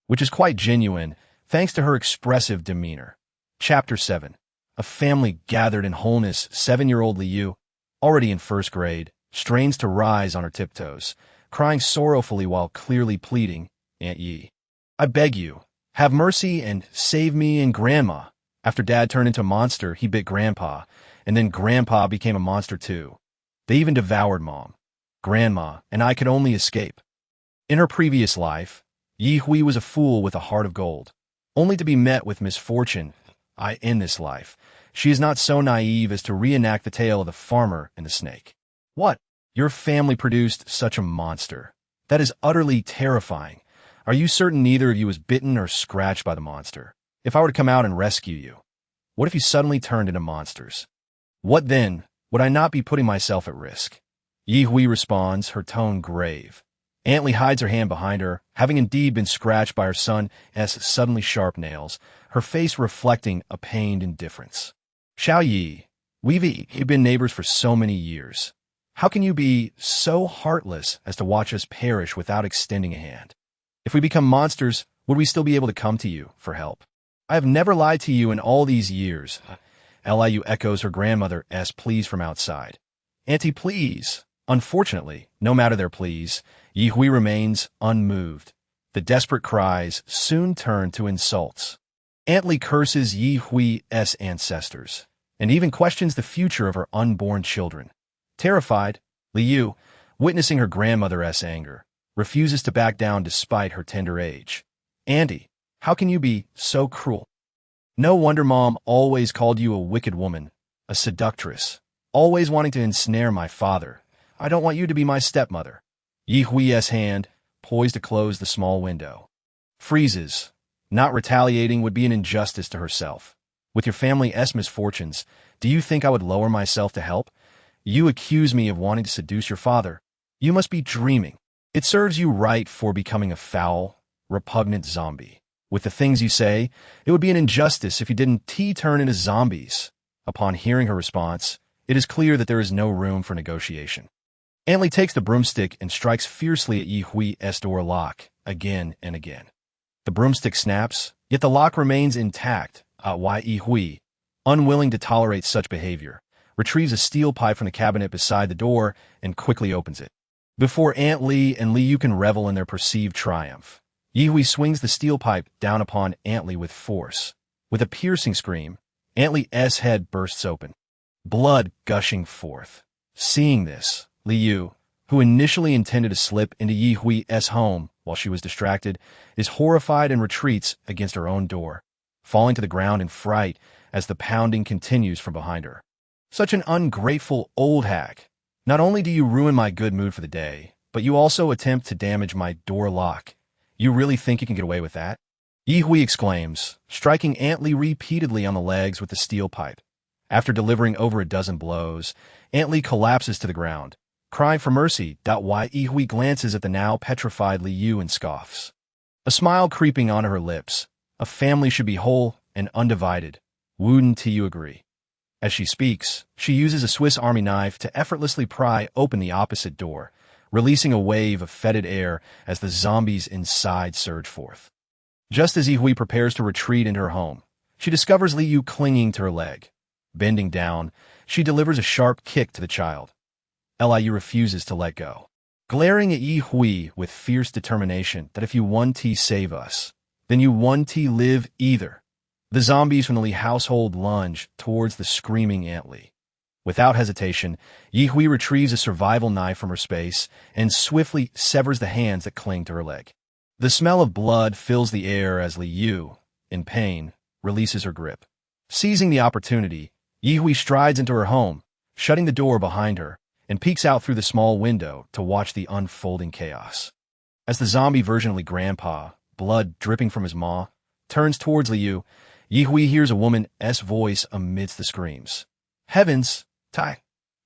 which is quite genuine thanks to her expressive demeanor. Chapter 7. A family gathered in wholeness. 7-year-old Liu, already in first grade, strains to rise on her tiptoes, crying sorrowfully while clearly pleading, Aunt Ye, I beg you, have mercy and save me and Grandma. After Dad turned into a monster, he bit Grandpa, and then Grandpa became a monster too. They even devoured Mom, Grandma, and I could only escape. In her previous life, Yi Hui was a fool with a heart of gold, only to be met with misfortune. In this life, she is not so naive as to reenact the tale of the farmer and the snake. What? Your family produced such a monster. That is utterly terrifying. Are you certain neither of you was bitten or scratched by the monster? If I were to come out and rescue you, what if you suddenly turned into monsters? What then? Would I not be putting myself at risk? Yi Hui responds, her tone grave. Aunt Lee hides her hand behind her, having indeed been scratched by her son's suddenly sharp nails, her face reflecting a pained indifference. Xiao Yi, we've been neighbors for so many years. How can you be so heartless as to watch us perish without extending a hand? If we become monsters, would we still be able to come to you for help? I have never lied to you in all these years. Liu echoes her grandmother's pleas from outside. Auntie, please. Unfortunately, no matter their pleas, Yi Hui remains unmoved. The desperate cries soon turn to insults. Aunt Lee curses Yi Hui's ancestors, and even questions the future of her unborn children. Terrified, Liu, witnessing her grandmother's anger, refuses to back down despite her tender age. Auntie, how can you be so cruel? No wonder Mom always called you a wicked woman, a seductress, always wanting to ensnare my father. I don't want you to be my stepmother. Yi Hui's hand, poised to close the small window, freezes. Not retaliating would be an injustice to herself. With your family's misfortunes, do you think I would lower myself to help? You accuse me of wanting to seduce your father. You must be dreaming. It serves you right for becoming a foul, repugnant zombie. With the things you say, it would be an injustice if you didn't turn into zombies. Upon hearing her response, it is clear that there is no room for negotiation. Aunt Lee takes the broomstick and strikes fiercely at Yi Hui's door lock, again and again. The broomstick snaps, yet the lock remains intact. Yi Hui, unwilling to tolerate such behavior, retrieves a steel pipe from the cabinet beside the door and quickly opens it. Before Aunt Lee and Liu can revel in their perceived triumph, Yi Hui swings the steel pipe down upon Aunt Lee with force. With a piercing scream, Aunt Lee's head bursts open, blood gushing forth. Seeing this, Liu, who initially intended to slip into Yi Hui's home while she was distracted, is horrified and retreats against her own door, falling to the ground in fright as the pounding continues from behind her. Such an ungrateful old hag. Not only do you ruin my good mood for the day, but you also attempt to damage my door lock. You really think you can get away with that? Yi Hui exclaims, striking Aunt Lee repeatedly on the legs with the steel pipe. After delivering over a dozen blows, Aunt Lee collapses to the ground, crying for mercy. Yi Hui glances at the now petrified Liu and scoffs, a smile creeping onto her lips. A family should be whole and undivided. Wouldn't you agree? As she speaks, she uses a Swiss Army knife to effortlessly pry open the opposite door, releasing a wave of fetid air as the zombies inside surge forth. Just as Yi Hui prepares to retreat into her home, she discovers Liu clinging to her leg. Bending down, she delivers a sharp kick to the child. Liu refuses to let go, glaring at Yi Hui with fierce determination that if you want to save us, then you want to live either. The zombies from the Lee household lunge towards the screaming Aunt Lee. Without hesitation, Yi Hui retrieves a survival knife from her space and swiftly severs the hands that cling to her leg. The smell of blood fills the air as Liu, in pain, releases her grip. Seizing the opportunity, Yi Hui strides into her home, shutting the door behind her, and peeks out through the small window to watch the unfolding chaos. As the zombie version of Lee Grandpa, blood dripping from his maw, turns towards Liu, Yi Hui hears a woman's voice amidst the screams. Heavens, Tai,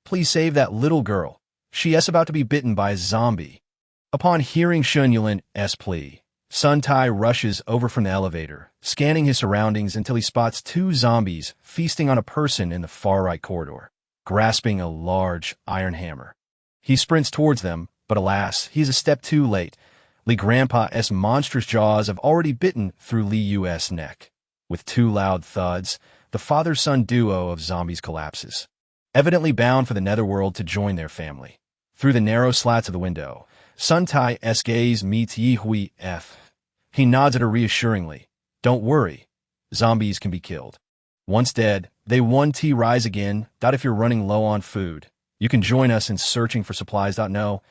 please save that little girl. She is about to be bitten by a zombie. Upon hearing Shun Yulin's plea, Sun Tai rushes over from the elevator, scanning his surroundings until he spots two zombies feasting on a person in the far right corridor. grasping a large iron hammer. He sprints towards them, but alas, he's a step too late. Li Grandpa's monstrous jaws have already bitten through Li Yu's neck. With two loud thuds, the father-son duo of zombies collapses, evidently bound for the netherworld to join their family. Through the narrow slats of the window, Sun Tai's gaze meets Ye Hui F. He nods at her reassuringly. Don't worry, zombies can be killed. Once dead, they won't rise again. If you're running low on food, you can join us in searching for supplies. No,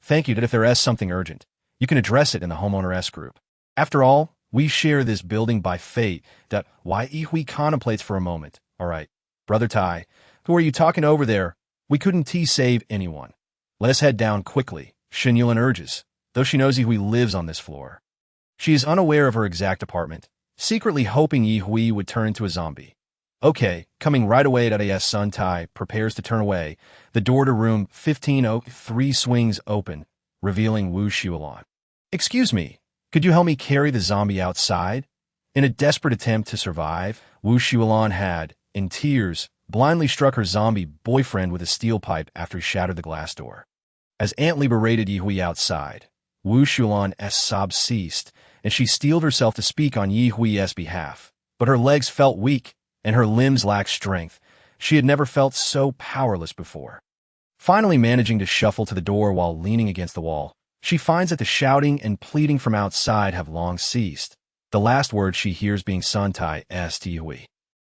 thank you. If there is something urgent, you can address it in the homeowner S group. After all, we share this building by fate. Ye Hui contemplates for a moment. All right, Brother Tai, who are you talking over there? We couldn't save anyone. Let us head down quickly, Shen Yulin urges, though she knows Ye Hui lives on this floor. She is unaware of her exact apartment, secretly hoping Ye Hui would turn into a zombie. Okay, coming right away. As Sun Tai prepares to turn away, the door to room 1503 swings open, revealing Wu Shulan. Excuse me, could you help me carry the zombie outside? In a desperate attempt to survive, Wu Shulan had, in tears, blindly struck her zombie boyfriend with a steel pipe after he shattered the glass door. As Aunt Li berated Ye Hui outside, Wu Shulan's sobs ceased, and she steeled herself to speak on Ye Hui's behalf. But her legs felt weak, and her limbs lacked strength. She had never felt so powerless before. Finally managing to shuffle to the door while leaning against the wall, she finds that the shouting and pleading from outside have long ceased, the last words she hears being Sun Tai's to Ye Hui.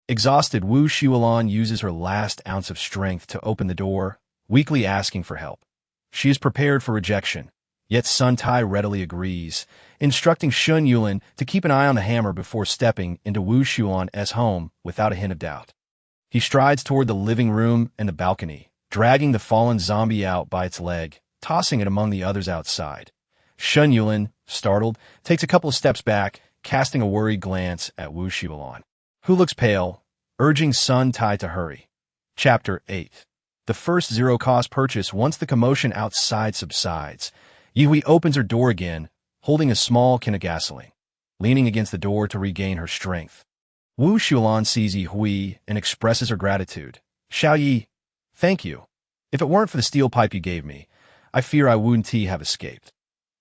Exhausted, Wu Shulan uses her last ounce of strength to open the door, weakly asking for help. She is prepared for rejection, yet Sun Tai readily agrees, instructing Shen Yulin to keep an eye on the hammer before stepping into Wu Shulan's home without a hint of doubt. He strides toward the living room and the balcony, dragging the fallen zombie out by its leg, tossing it among the others outside. Shen Yulin, startled, takes a couple of steps back, casting a worried glance at Wu Shulan, who looks pale, urging Sun Tai to hurry. Chapter 8. The first zero-cost purchase. Once the commotion outside subsides, Ye Hui opens her door again, holding a small can of gasoline, leaning against the door to regain her strength. Wu Shulan sees Ye Hui and expresses her gratitude. Xiao Yi, thank you. If it weren't for the steel pipe you gave me, I fear I wouldn't have escaped.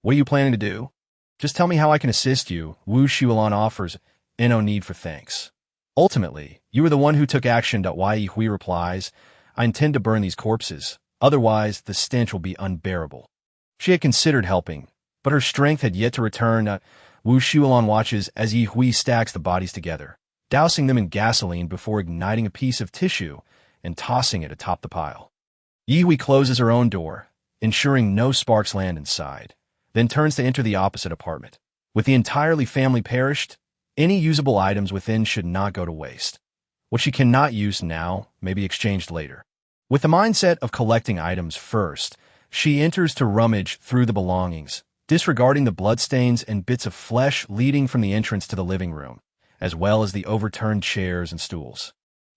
What are you planning to do? Just tell me how I can assist you, Wu Shulan offers, and no need for thanks. Ultimately, you were the one who took action. Ye Hui replies, I intend to burn these corpses, otherwise the stench will be unbearable. She had considered helping, but her strength had yet to return. Wu Shulan watches as Ye Hui stacks the bodies together, dousing them in gasoline before igniting a piece of tissue and tossing it atop the pile. Ye Hui closes her own door, ensuring no sparks land inside, then turns to enter the opposite apartment. With the entirely family perished, any usable items within should not go to waste. What she cannot use now may be exchanged later. With the mindset of collecting items first, she enters to rummage through the belongings, disregarding the bloodstains and bits of flesh leading from the entrance to the living room, as well as the overturned chairs and stools.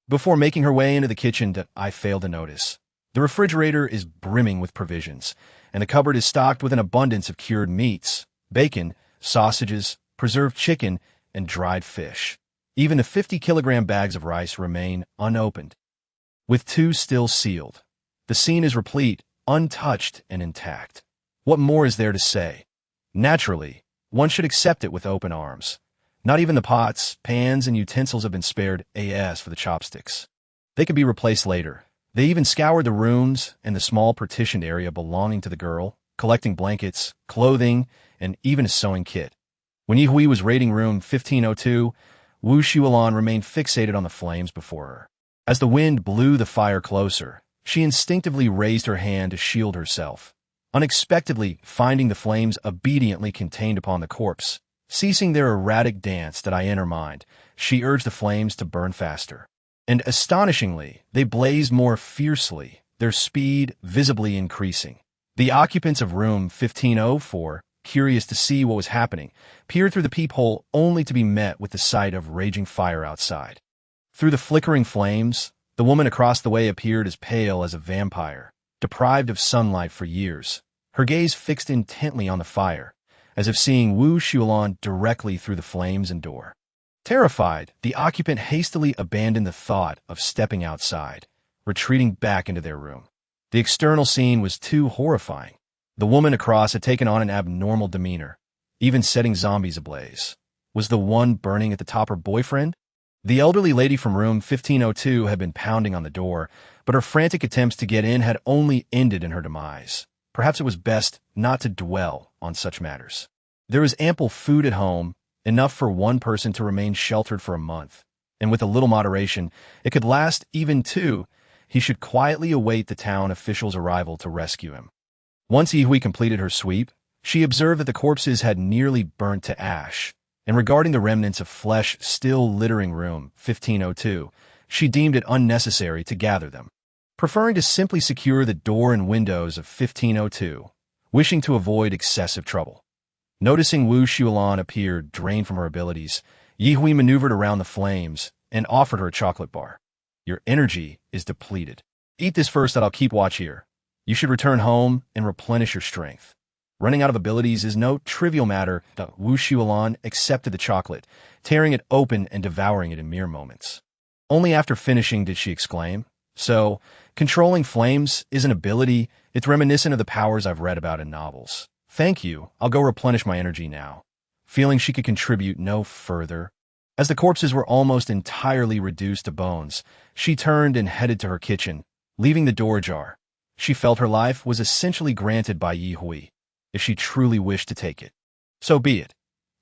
Before making her way into the kitchen, I failed to notice. The refrigerator is brimming with provisions, and the cupboard is stocked with an abundance of cured meats, bacon, sausages, preserved chicken, and dried fish. Even the 50-kilogram bags of rice remain unopened, with two still sealed. The scene is replete, untouched, and intact. What more is there to say? Naturally, one should accept it with open arms. Not even the pots, pans, and utensils have been spared as for the chopsticks. They could be replaced later. They even scoured the rooms and the small partitioned area belonging to the girl, collecting blankets, clothing, and even a sewing kit. When Ye Hui was raiding room 1502, Wu Shulan remained fixated on the flames before her. As the wind blew the fire closer, she instinctively raised her hand to shield herself, unexpectedly finding the flames obediently contained upon the corpse. Ceasing their erratic dance in her mind, she urged the flames to burn faster. And astonishingly, they blazed more fiercely, their speed visibly increasing. The occupants of room 1504, curious to see what was happening, peered through the peephole only to be met with the sight of raging fire outside. Through the flickering flames, the woman across the way appeared as pale as a vampire, deprived of sunlight for years, her gaze fixed intently on the fire, as if seeing Wu Shulan directly through the flames and door. Terrified, the occupant hastily abandoned the thought of stepping outside, retreating back into their room. The external scene was too horrifying. The woman across had taken on an abnormal demeanor, even setting zombies ablaze. Was the one burning at the top her boyfriend? The elderly lady from room 1502 had been pounding on the door, but her frantic attempts to get in had only ended in her demise. Perhaps it was best not to dwell on such matters. There was ample food at home, enough for one person to remain sheltered for a month, and with a little moderation, it could last even two. He should quietly await the town official's arrival to rescue him. Once Ye completed her sweep, she observed that the corpses had nearly burnt to ash, and regarding the remnants of flesh still littering room 1502, she deemed it unnecessary to gather them, preferring to simply secure the door and windows of 1502, wishing to avoid excessive trouble. Noticing Wu Shulan appear drained from her abilities, Ye maneuvered around the flames and offered her a chocolate bar. Your energy is depleted. Eat this first that I'll keep watch here. You should return home and replenish your strength. Running out of abilities is no trivial matter. Wu Shulan accepted the chocolate, tearing it open and devouring it in mere moments. Only after finishing did she exclaim, "So, controlling flames is an ability. It's reminiscent of the powers I've read about in novels. Thank you. I'll go replenish my energy now." Feeling she could contribute no further, as the corpses were almost entirely reduced to bones, she turned and headed to her kitchen, leaving the door ajar. She felt her life was essentially granted by Ye Hui, if she truly wished to take it. So be it.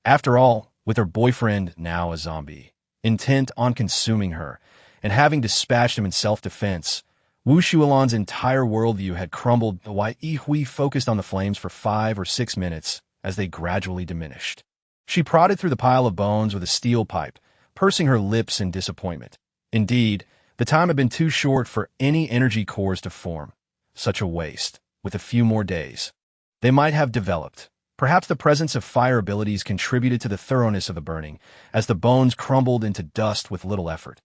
After all, with her boyfriend now a zombie, intent on consuming her, and having dispatched him in self-defense, Wu Shulan's entire worldview had crumbled while Ye Hui focused on the flames for 5 or 6 minutes as they gradually diminished. She prodded through the pile of bones with a steel pipe, pursing her lips in disappointment. Indeed, the time had been too short for any energy cores to form. Such a waste. With a few more days, they might have developed. Perhaps the presence of fire abilities contributed to the thoroughness of the burning, as the bones crumbled into dust with little effort.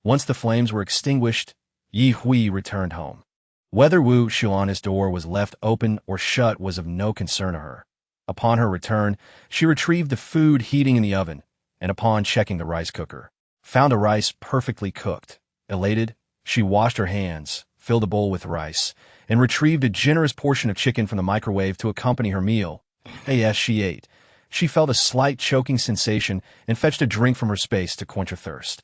Once the flames were extinguished, Ye Hui returned home. Whether Wu Shulan's door was left open or shut was of no concern to her. Upon her return, she retrieved the food heating in the oven, and upon checking the rice cooker, found the rice perfectly cooked. Elated, she washed her hands, filled a bowl with rice, and retrieved a generous portion of chicken from the microwave to accompany her meal. As she ate, she felt a slight choking sensation and fetched a drink from her space to quench her thirst.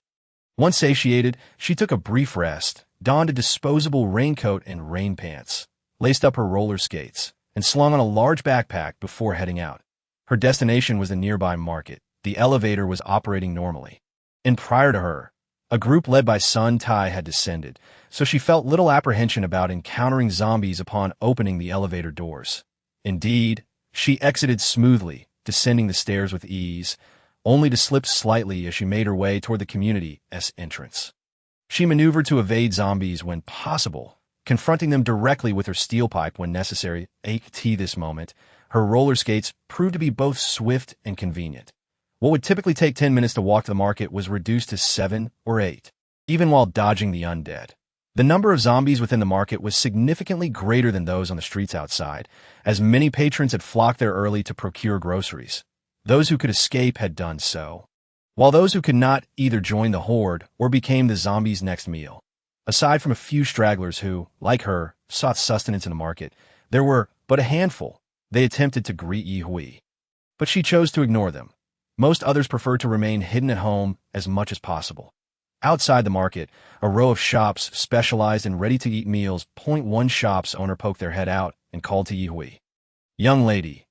Once satiated, she took a brief rest, donned a disposable raincoat and rain pants, laced up her roller skates, and slung on a large backpack before heading out. Her destination was the nearby market. The elevator was operating normally. And prior to her, a group led by Sun Tai had descended, so she felt little apprehension about encountering zombies upon opening the elevator doors. Indeed, she exited smoothly, descending the stairs with ease, only to slip slightly as she made her way toward the community's entrance. She maneuvered to evade zombies when possible, confronting them directly with her steel pipe when necessary. At this moment, her roller skates proved to be both swift and convenient. What would typically take 10 minutes to walk to the market was reduced to 7 or 8, even while dodging the undead. The number of zombies within the market was significantly greater than those on the streets outside, as many patrons had flocked there early to procure groceries. Those who could escape had done so, while those who could not either joined the horde or became the zombies' next meal. Aside from a few stragglers who, like her, sought sustenance in the market, there were but a handful. They attempted to greet Ye Hui, but she chose to ignore them. Most others preferred to remain hidden at home as much as possible. Outside the market, a row of shops specialized in ready-to-eat meals. One shop's owner poked their head out and called to Ye Hui. Young lady,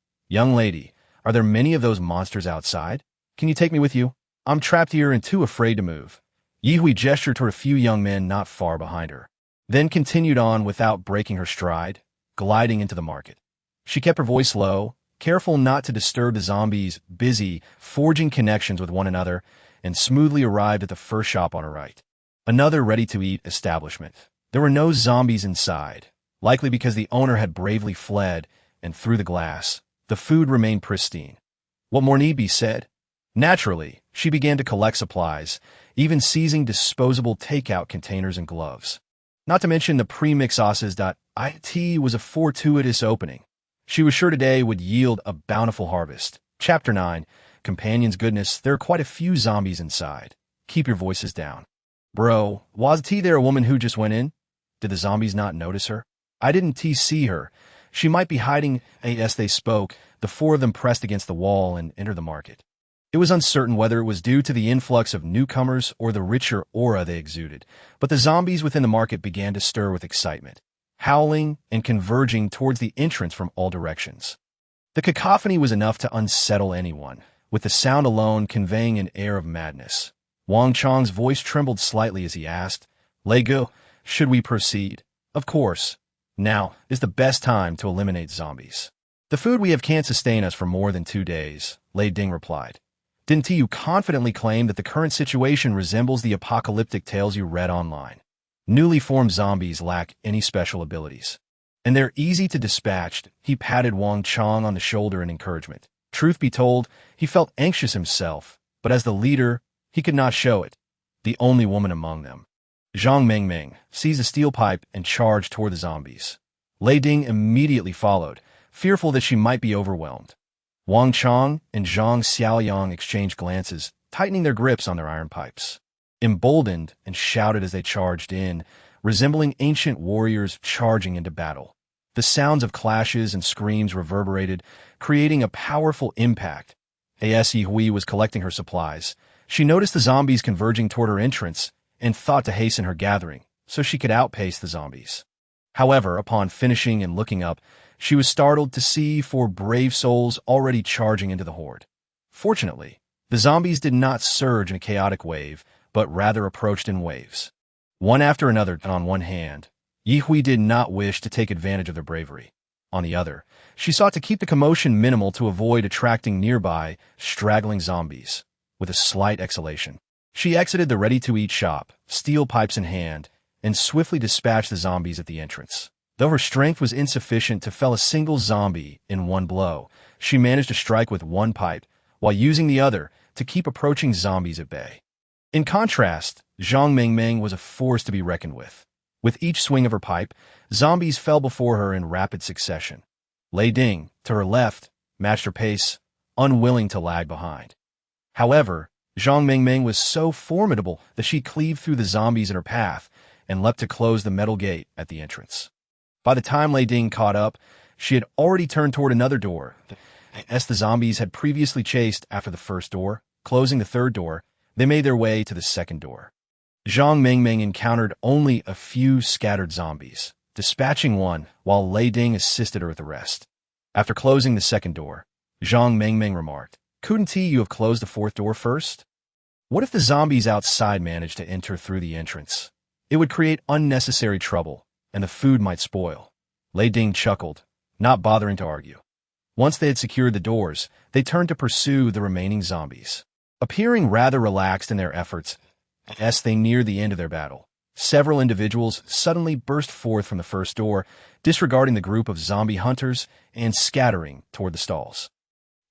are there many of those monsters outside? Can you take me with you? I'm trapped here and too afraid to move." Ye Hui gestured toward a few young men not far behind her, then continued on without breaking her stride, gliding into the market. She kept her voice low, careful not to disturb the zombies busy forging connections with one another, and smoothly arrived at the first shop on her right. Another ready-to-eat establishment. There were no zombies inside, likely because the owner had bravely fled, and through the glass, the food remained pristine. What more need be said? Naturally, she began to collect supplies, even seizing disposable takeout containers and gloves. Not to mention the pre-mix sauces. It was a fortuitous opening. She was sure today would yield a bountiful harvest. Chapter 9, Companions. Goodness, there are quite a few zombies inside. Keep your voices down. Bro, was there a woman who just went in? Did the zombies not notice her? I didn't see her. She might be hiding. As they spoke, the four of them pressed against the wall and entered the market. It was uncertain whether it was due to the influx of newcomers or the richer aura they exuded, but the zombies within the market began to stir with excitement, howling and converging towards the entrance from all directions. The cacophony was enough to unsettle anyone, with the sound alone conveying an air of madness. Wang Chang's voice trembled slightly as he asked, "Lego, should we proceed?" "Of course. Now is the best time to eliminate zombies. The food we have can't sustain us for more than 2 days," Lei Ding replied. "Didn't you confidently claim that the current situation resembles the apocalyptic tales you read online? Newly formed zombies lack any special abilities, and they're easy to dispatch." He patted Wang Chang on the shoulder in encouragement. Truth be told, he felt anxious himself, but as the leader, he could not show it. The only woman among them. Zhang Mingming seized a steel pipe and charged toward the zombies. Lei Ding immediately followed, fearful that she might be overwhelmed. Wang Chang and Zhang Xiaoyang exchanged glances, tightening their grips on their iron pipes. Emboldened and shouted as they charged in, resembling ancient warriors charging into battle. The sounds of clashes and screams reverberated, creating a powerful impact. As Ye Hui was collecting her supplies, she noticed the zombies converging toward her entrance and thought to hasten her gathering so she could outpace the zombies. However, upon finishing and looking up, she was startled to see 4 brave souls already charging into the horde. Fortunately, the zombies did not surge in a chaotic wave, but rather approached in waves. One after another. On one hand, Ye Hui did not wish to take advantage of their bravery. On the other, she sought to keep the commotion minimal to avoid attracting nearby, straggling zombies. With a slight exhalation, she exited the ready-to-eat shop, steel pipes in hand, and swiftly dispatched the zombies at the entrance. Though her strength was insufficient to fell a single zombie in one blow, she managed to strike with one pipe, while using the other to keep approaching zombies at bay. In contrast, Zhang Mingming was a force to be reckoned with. With each swing of her pipe, zombies fell before her in rapid succession. Lei Ding, to her left, matched her pace, unwilling to lag behind. However, Zhang Mingming was so formidable that she cleaved through the zombies in her path and leapt to close the metal gate at the entrance. By the time Lei Ding caught up, she had already turned toward another door. As the zombies had previously chased after the first door, closing the third door, they made their way to the second door. Zhang Mingming encountered only a few scattered zombies, dispatching one while Lei Ding assisted her with the rest. After closing the second door, Zhang Mingming remarked, "Couldn't you have closed the fourth door first? What if the zombies outside managed to enter through the entrance? It would create unnecessary trouble, and the food might spoil." Lei Ding chuckled, not bothering to argue. Once they had secured the doors, they turned to pursue the remaining zombies. Appearing rather relaxed in their efforts, as they neared the end of their battle, several individuals suddenly burst forth from the first door, disregarding the group of zombie hunters and scattering toward the stalls.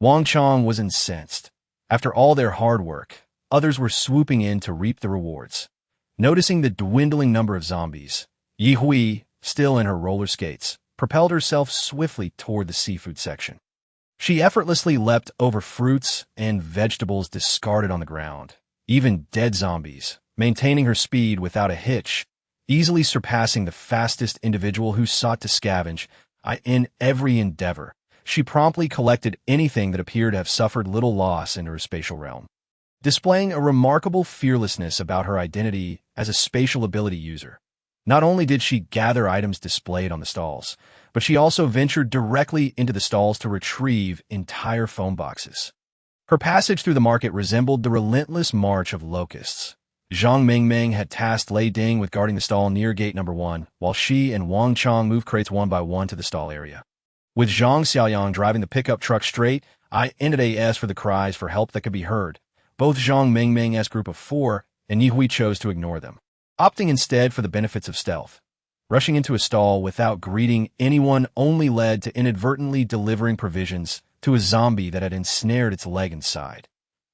Wang Chang was incensed. After all their hard work, others were swooping in to reap the rewards. Noticing the dwindling number of zombies, Ye Hui, still in her roller skates, propelled herself swiftly toward the seafood section. She effortlessly leapt over fruits and vegetables discarded on the ground, even dead zombies, maintaining her speed without a hitch, easily surpassing the fastest individual who sought to scavenge. In every endeavor, she promptly collected anything that appeared to have suffered little loss in her spatial realm, displaying a remarkable fearlessness about her identity as a spatial ability user. Not only did she gather items displayed on the stalls, but she also ventured directly into the stalls to retrieve entire phone boxes. Her passage through the market resembled the relentless march of locusts. Zhang Mingming had tasked Lei Ding with guarding the stall near gate number 1, while she and Wang Chang moved crates one by one to the stall area. With Zhang Xiaoyang driving the pickup truck straight, I ended as for the cries for help that could be heard. Both Zhang Mingming's group of 4 and Ye Hui chose to ignore them, opting instead for the benefits of stealth. Rushing into a stall without greeting anyone only led to inadvertently delivering provisions to a zombie that had ensnared its leg inside.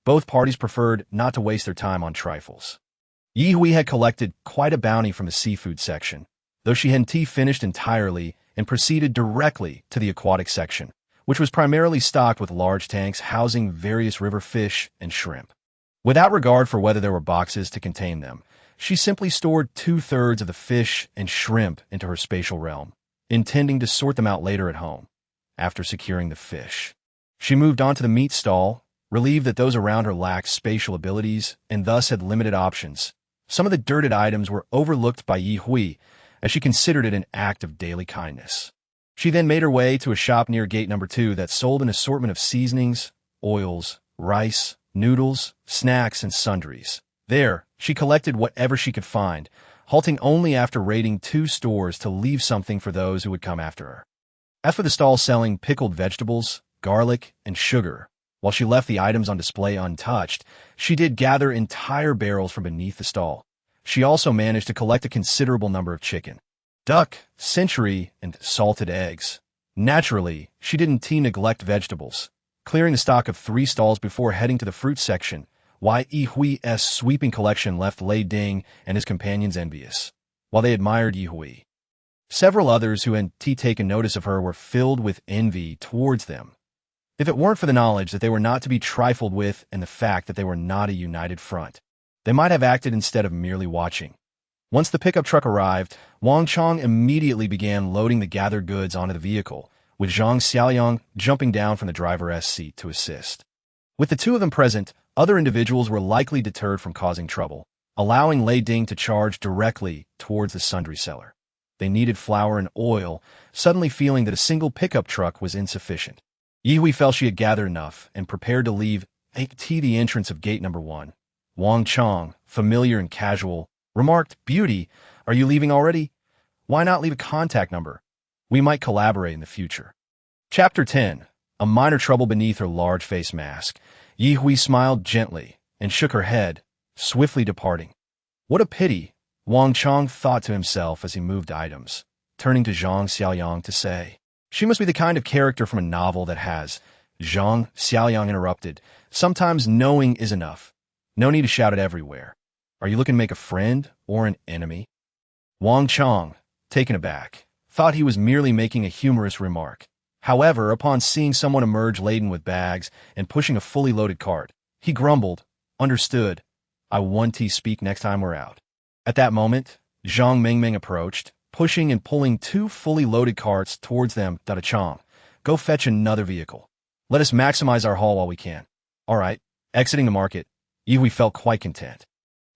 Both parties preferred not to waste their time on trifles. Ye Hui had collected quite a bounty from the seafood section, though she hadn't finished entirely and proceeded directly to the aquatic section, which was primarily stocked with large tanks housing various river fish and shrimp. Without regard for whether there were boxes to contain them, she simply stored 2/3 of the fish and shrimp into her spatial realm, intending to sort them out later at home. After securing the fish, she moved on to the meat stall, relieved that those around her lacked spatial abilities and thus had limited options. Some of the dirted items were overlooked by Ye Hui, as she considered it an act of daily kindness. She then made her way to a shop near gate number 2 that sold an assortment of seasonings, oils, rice, noodles, snacks, and sundries. There, she collected whatever she could find, halting only after raiding 2 stores to leave something for those who would come after her. As for the stall selling pickled vegetables, garlic, and sugar, while she left the items on display untouched, she did gather entire barrels from beneath the stall. She also managed to collect a considerable number of chicken, duck, century, and salted eggs. Naturally, she didn't neglect vegetables, clearing the stock of 3 stalls before heading to the fruit section. Ye Hui's sweeping collection left Lei Ding and his companions envious, while they admired Ye Hui. Several others who had taken notice of her were filled with envy towards them, if it weren't for the knowledge that they were not to be trifled with and the fact that they were not a united front. They might have acted instead of merely watching. Once the pickup truck arrived, Wang Chong immediately began loading the gathered goods onto the vehicle, with Zhang Xiaoyang jumping down from the driver's seat to assist. With the 2 of them present, other individuals were likely deterred from causing trouble, allowing Lei Ding to charge directly towards the sundry seller. They needed flour and oil, suddenly feeling that a single pickup truck was insufficient. Ye Hui felt she had gathered enough and prepared to leave the entrance of gate number 1. Wang Chong, familiar and casual, remarked, "Beauty, are you leaving already? Why not leave a contact number? We might collaborate in the future." Chapter 10. A minor trouble beneath her large face mask. Ye Hui smiled gently and shook her head, swiftly departing. What a pity, Wang Chong thought to himself as he moved items, turning to Zhang Xiaoyang to say, "She must be the kind of character from a novel that has." Zhang Xiaoyang interrupted, "Sometimes knowing is enough. No need to shout it everywhere. Are you looking to make a friend or an enemy?" Wang Chong, taken aback, thought he was merely making a humorous remark. However, upon seeing someone emerge laden with bags and pushing a fully loaded cart, he grumbled, "Understood. I want to speak next time we're out." At that moment, Zhang Mingming approached, pushing and pulling 2 fully loaded carts towards them. "Da Chong, go fetch another vehicle. Let us maximize our haul while we can." All right. Exiting the market, Ye Hui felt quite content.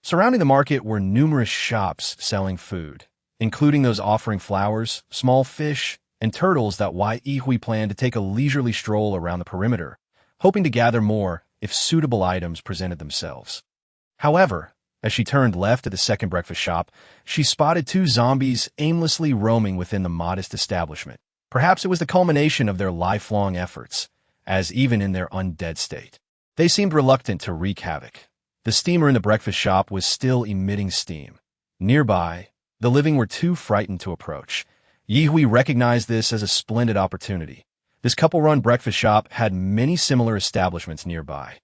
Surrounding the market were numerous shops selling food, including those offering flowers, small fish, and turtles that Ye Hui planned to take a leisurely stroll around the perimeter, hoping to gather more if suitable items presented themselves. However, as she turned left at the second breakfast shop, she spotted 2 zombies aimlessly roaming within the modest establishment. Perhaps it was the culmination of their lifelong efforts, as even in their undead state, they seemed reluctant to wreak havoc. The steamer in the breakfast shop was still emitting steam. Nearby, the living were too frightened to approach. Ye Hui recognized this as a splendid opportunity. This couple-run breakfast shop had many similar establishments nearby.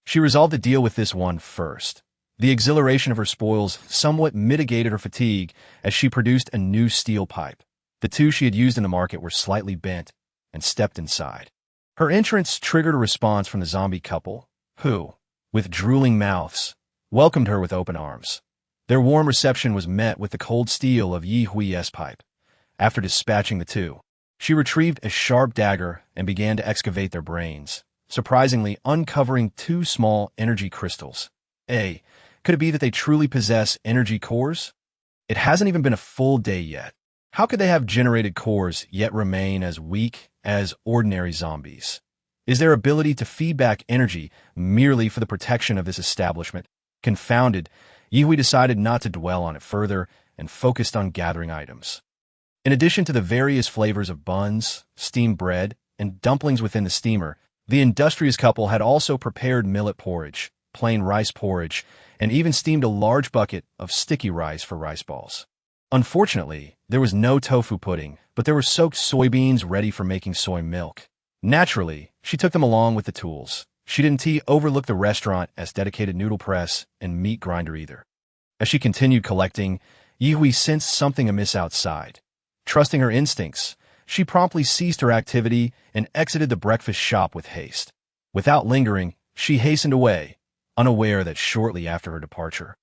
She resolved to deal with this one first. The exhilaration of her spoils somewhat mitigated her fatigue as she produced a new steel pipe. The 2 she had used in the market were slightly bent and stepped inside. Her entrance triggered a response from the zombie couple, who, with drooling mouths, welcomed her with open arms. Their warm reception was met with the cold steel of Ye Hui's pipe. After dispatching the 2, she retrieved a sharp dagger and began to excavate their brains, surprisingly uncovering 2 small energy crystals. Could it be that they truly possess energy cores? It hasn't even been a full day yet. How could they have generated cores yet remain as weak as ordinary zombies? Is their ability to feed back energy merely for the protection of this establishment? Confounded, Ye Hui decided not to dwell on it further and focused on gathering items. In addition to the various flavors of buns, steamed bread, and dumplings within the steamer, the industrious couple had also prepared millet porridge, plain rice porridge, and even steamed a large bucket of sticky rice for rice balls. Unfortunately, there was no tofu pudding, but there were soaked soybeans ready for making soy milk. Naturally, she took them along with the tools. She didn't overlook the restaurant as dedicated noodle press and meat grinder either. As she continued collecting, Ye Hui sensed something amiss outside. Trusting her instincts, she promptly ceased her activity and exited the breakfast shop with haste. Without lingering, she hastened away, unaware that shortly after her departure,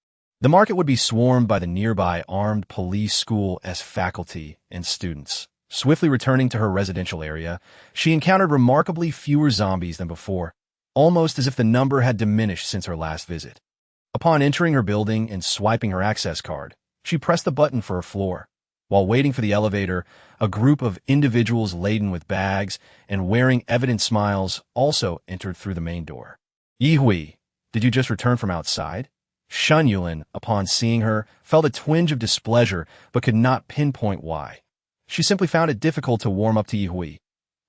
The market would be swarmed by the nearby armed police school as faculty and students. Swiftly returning to her residential area, she encountered remarkably fewer zombies than before, almost as if the number had diminished since her last visit. Upon entering her building and swiping her access card, she pressed the button for her floor. While waiting for the elevator, a group of individuals laden with bags and wearing evident smiles also entered through the main door. Ye, did you just return from outside? Shun Yulin, upon seeing her, felt a twinge of displeasure but could not pinpoint why. She simply found it difficult to warm up to Yi.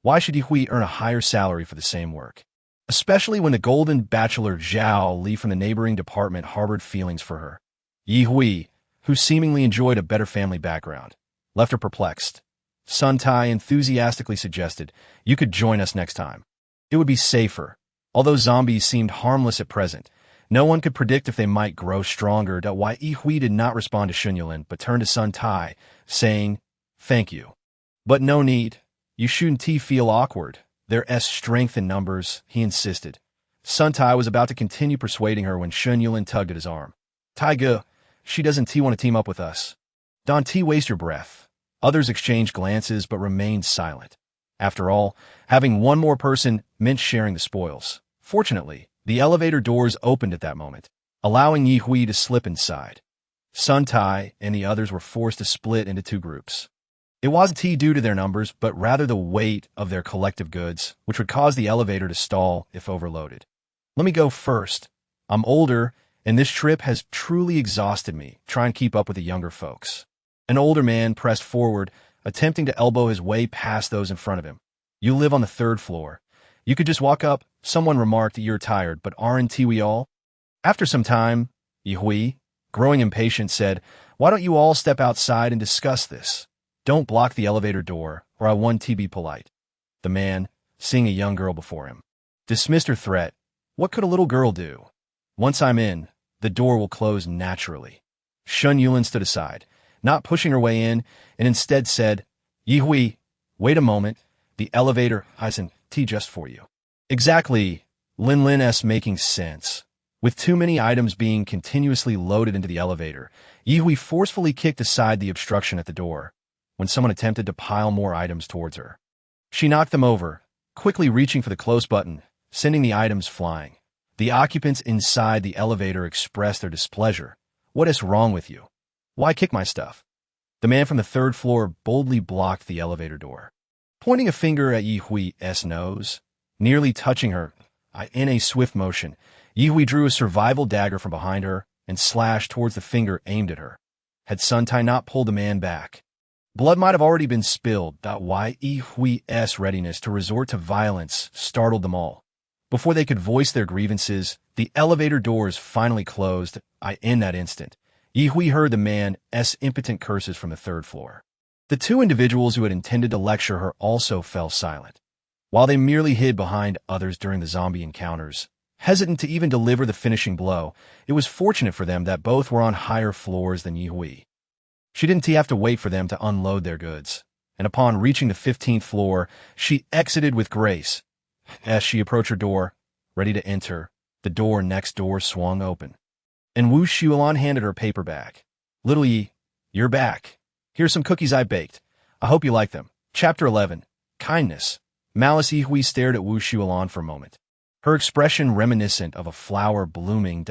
Why should Yi earn a higher salary for the same work? Especially when the golden bachelor Zhao Li from the neighboring department harbored feelings for her. Yi, who seemingly enjoyed a better family background, left her perplexed. Sun Tai enthusiastically suggested, "You could join us next time. It would be safer." Although zombies seemed harmless at present, no one could predict if they might grow stronger. Why Yi did not respond to Shun Yulin but turned to Sun Tai, saying, "Thank you. But no need. You shouldn't feel awkward. There's strength in numbers," he insisted. Sun Tai was about to continue persuading her when Shun Yulin tugged at his arm. "Taiga, she doesn't want to team up with us. Don't waste your breath." Others exchanged glances but remained silent. After all, having one more person meant sharing the spoils. Fortunately, the elevator doors opened at that moment, allowing Yi to slip inside. Sun Tai and the others were forced to split into two groups. It wasn't due to their numbers, but rather the weight of their collective goods, which would cause the elevator to stall if overloaded. "Let me go first. I'm older, and this trip has truly exhausted me. Try and keep up with the younger folks." An older man pressed forward, attempting to elbow his way past those in front of him. "You live on the 3rd floor. You could just walk up." Someone remarked, "You're tired, but aren't we all?" After some time, Yi, growing impatient, said, "Why don't you all step outside and discuss this? Don't block the elevator door, or I want to be polite." The man, seeing a young girl before him, dismissed her threat. "What could a little girl do? Once I'm in, the door will close naturally." Shun Yulin stood aside, not pushing her way in, and instead said, "Yi, wait a moment. The elevator hasn't just for you." Exactly. Lin's making sense. With too many items being continuously loaded into the elevator, Yi forcefully kicked aside the obstruction at the door when someone attempted to pile more items towards her. She knocked them over, quickly reaching for the close button, sending the items flying. The occupants inside the elevator expressed their displeasure. "What is wrong with you? Why kick my stuff?" The man from the 3rd floor boldly blocked the elevator door. Pointing a finger at Yi's nose, nearly touching her, in a swift motion, Yi drew a survival dagger from behind her and slashed towards the finger aimed at her. Had Sun Tai not pulled the man back, blood might have already been spilled. Why Yi's readiness to resort to violence startled them all. Before they could voice their grievances, the elevator doors finally closed. In that instant, Yi heard the man's impotent curses from the 3rd floor. The two individuals who had intended to lecture her also fell silent. While they merely hid behind others during the zombie encounters, hesitant to even deliver the finishing blow, it was fortunate for them that both were on higher floors than Yi. She didn't have to wait for them to unload their goods, and upon reaching the 15th floor, she exited with grace. As she approached her door, ready to enter, the door next door swung open, and Wu Xuelon handed her a paper bag. "Little Yi, you're back. Here's some cookies I baked. I hope you like them." Chapter 11. Kindness. Malice Yi stared at Wu Xuelon for a moment, her expression reminiscent of a flower blooming.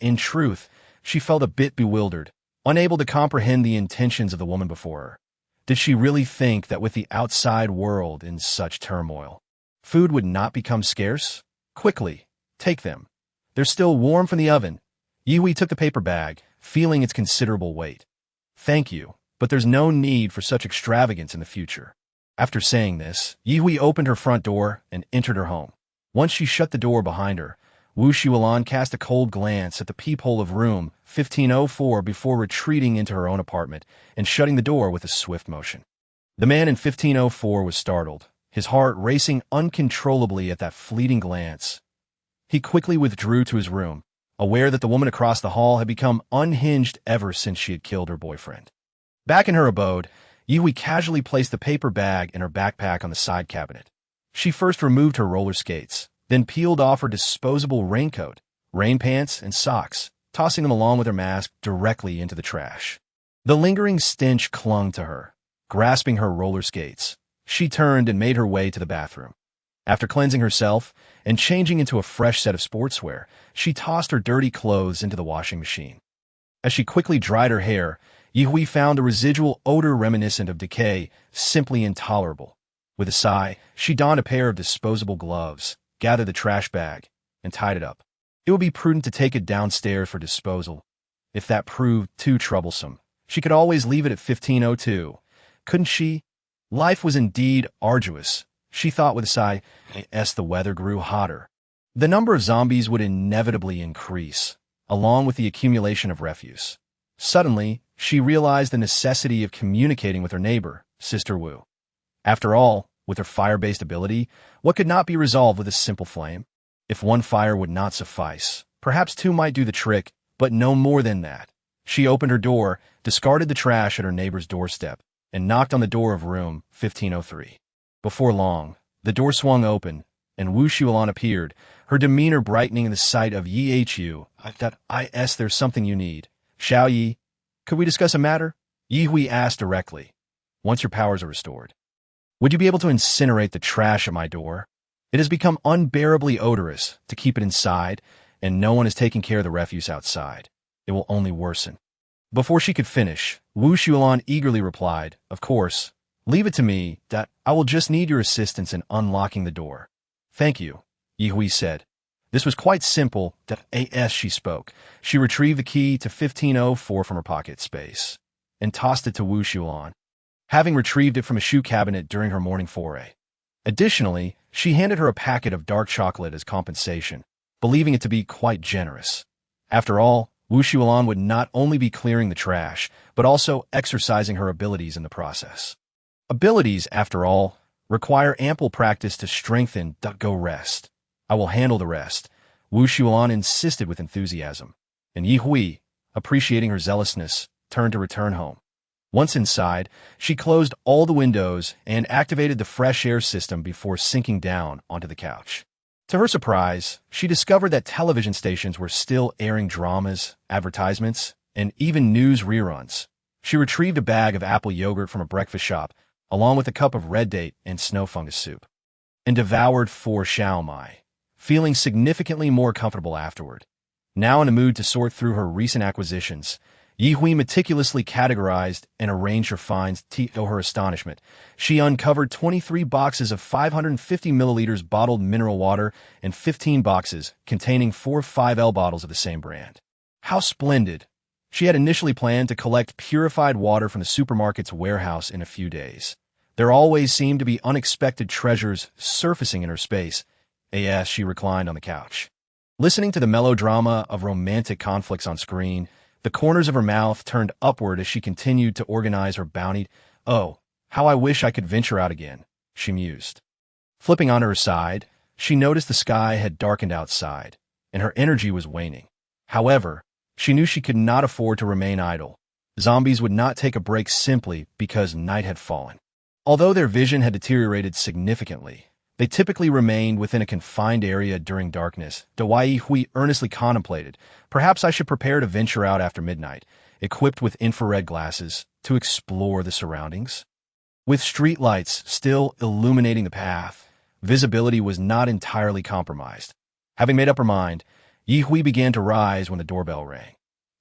In truth, she felt a bit bewildered, unable to comprehend the intentions of the woman before her. Did she really think that with the outside world in such turmoil, food would not become scarce? "Quickly, take them. They're still warm from the oven." Yi took the paper bag, feeling its considerable weight. "Thank you, but there's no need for such extravagance in the future." After saying this, Yi opened her front door and entered her home. Once she shut the door behind her, Wu Xuelon cast a cold glance at the peephole of room 1504 before retreating into her own apartment and shutting the door with a swift motion. The man in 1504 was startled, his heart racing uncontrollably at that fleeting glance. He quickly withdrew to his room, aware that the woman across the hall had become unhinged ever since she had killed her boyfriend. Back in her abode, Yi casually placed the paper bag and her backpack on the side cabinet. She first removed her roller skates, then peeled off her disposable raincoat, rain pants, and socks. tossing them along with her mask directly into the trash. The lingering stench clung to her. Grasping her roller skates, she turned and made her way to the bathroom. After cleansing herself and changing into a fresh set of sportswear, she tossed her dirty clothes into the washing machine. As she quickly dried her hair, Ye found a residual odor reminiscent of decay simply intolerable. With a sigh, she donned a pair of disposable gloves, gathered the trash bag, and tied it up. It would be prudent to take it downstairs for disposal. If that proved too troublesome, she could always leave it at 1502. Couldn't she? Life was indeed arduous, she thought with a sigh, as the weather grew hotter. The number of zombies would inevitably increase, along with the accumulation of refuse. Suddenly, she realized the necessity of communicating with her neighbor, Sister Wu. After all, with her fire-based ability, what could not be resolved with a simple flame? If one fire would not suffice, perhaps two might do the trick, but no more than that. She opened her door, discarded the trash at her neighbor's doorstep, and knocked on the door of room 1503. Before long, the door swung open, and Wu Shulan appeared, her demeanor brightening in the sight of Yehu. There's something you need. Xiao-Yi, could we discuss a matter? Yi asked directly. Once your powers are restored, would you be able to incinerate the trash at my door? It has become unbearably odorous to keep it inside, and no one is taking care of the refuse outside. It will only worsen. Before she could finish, Wu Shulan eagerly replied, Of course. Leave it to me, I will just need your assistance in unlocking the door. Thank you, Yi said. This was quite simple, as she spoke. She retrieved the key to 1504 from her pocket space and tossed it to Wu Shulan, having retrieved it from a shoe cabinet during her morning foray. Additionally, she handed her a packet of dark chocolate as compensation, believing it to be quite generous. After all, Wu Shulan would not only be clearing the trash, but also exercising her abilities in the process. Abilities, after all, require ample practice to strengthen. Go rest. I will handle the rest, Wu Shulan insisted with enthusiasm, and Yi, appreciating her zealousness, turned to return home. Once inside, she closed all the windows and activated the fresh air system before sinking down onto the couch. To her surprise, she discovered that television stations were still airing dramas, advertisements, and even news reruns. She retrieved a bag of apple yogurt from a breakfast shop, along with a cup of red date and snow fungus soup, and devoured 4 xiaomai, feeling significantly more comfortable afterward. Now in a mood to sort through her recent acquisitions, Yi meticulously categorized and arranged her finds. To her astonishment, she uncovered 23 boxes of 550 milliliters bottled mineral water and 15 boxes containing 4 5L bottles of the same brand. How splendid! She had initially planned to collect purified water from the supermarket's warehouse in a few days. There always seemed to be unexpected treasures surfacing in her space, as she reclined on the couch. Listening to the melodrama of romantic conflicts on screen, the corners of her mouth turned upward as she continued to organize her bounty. Oh, how I wish I could venture out again, she mused. Flipping onto her side, she noticed the sky had darkened outside, and her energy was waning. However, she knew she could not afford to remain idle. Zombies would not take a break simply because night had fallen. Although their vision had deteriorated significantly, they typically remained within a confined area during darkness. Hui earnestly contemplated, perhaps I should prepare to venture out after midnight, equipped with infrared glasses, to explore the surroundings. With streetlights still illuminating the path, visibility was not entirely compromised. Having made up her mind, Yi began to rise when the doorbell rang.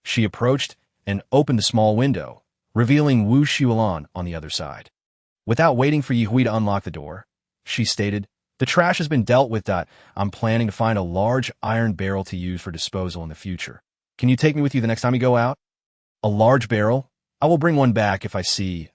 She approached and opened the small window, revealing Wu Shulan on the other side. Without waiting for Yi to unlock the door, she stated, the trash has been dealt with. I'm planning to find a large iron barrel to use for disposal in the future. Can you take me with you the next time you go out? A large barrel? I will bring one back if I see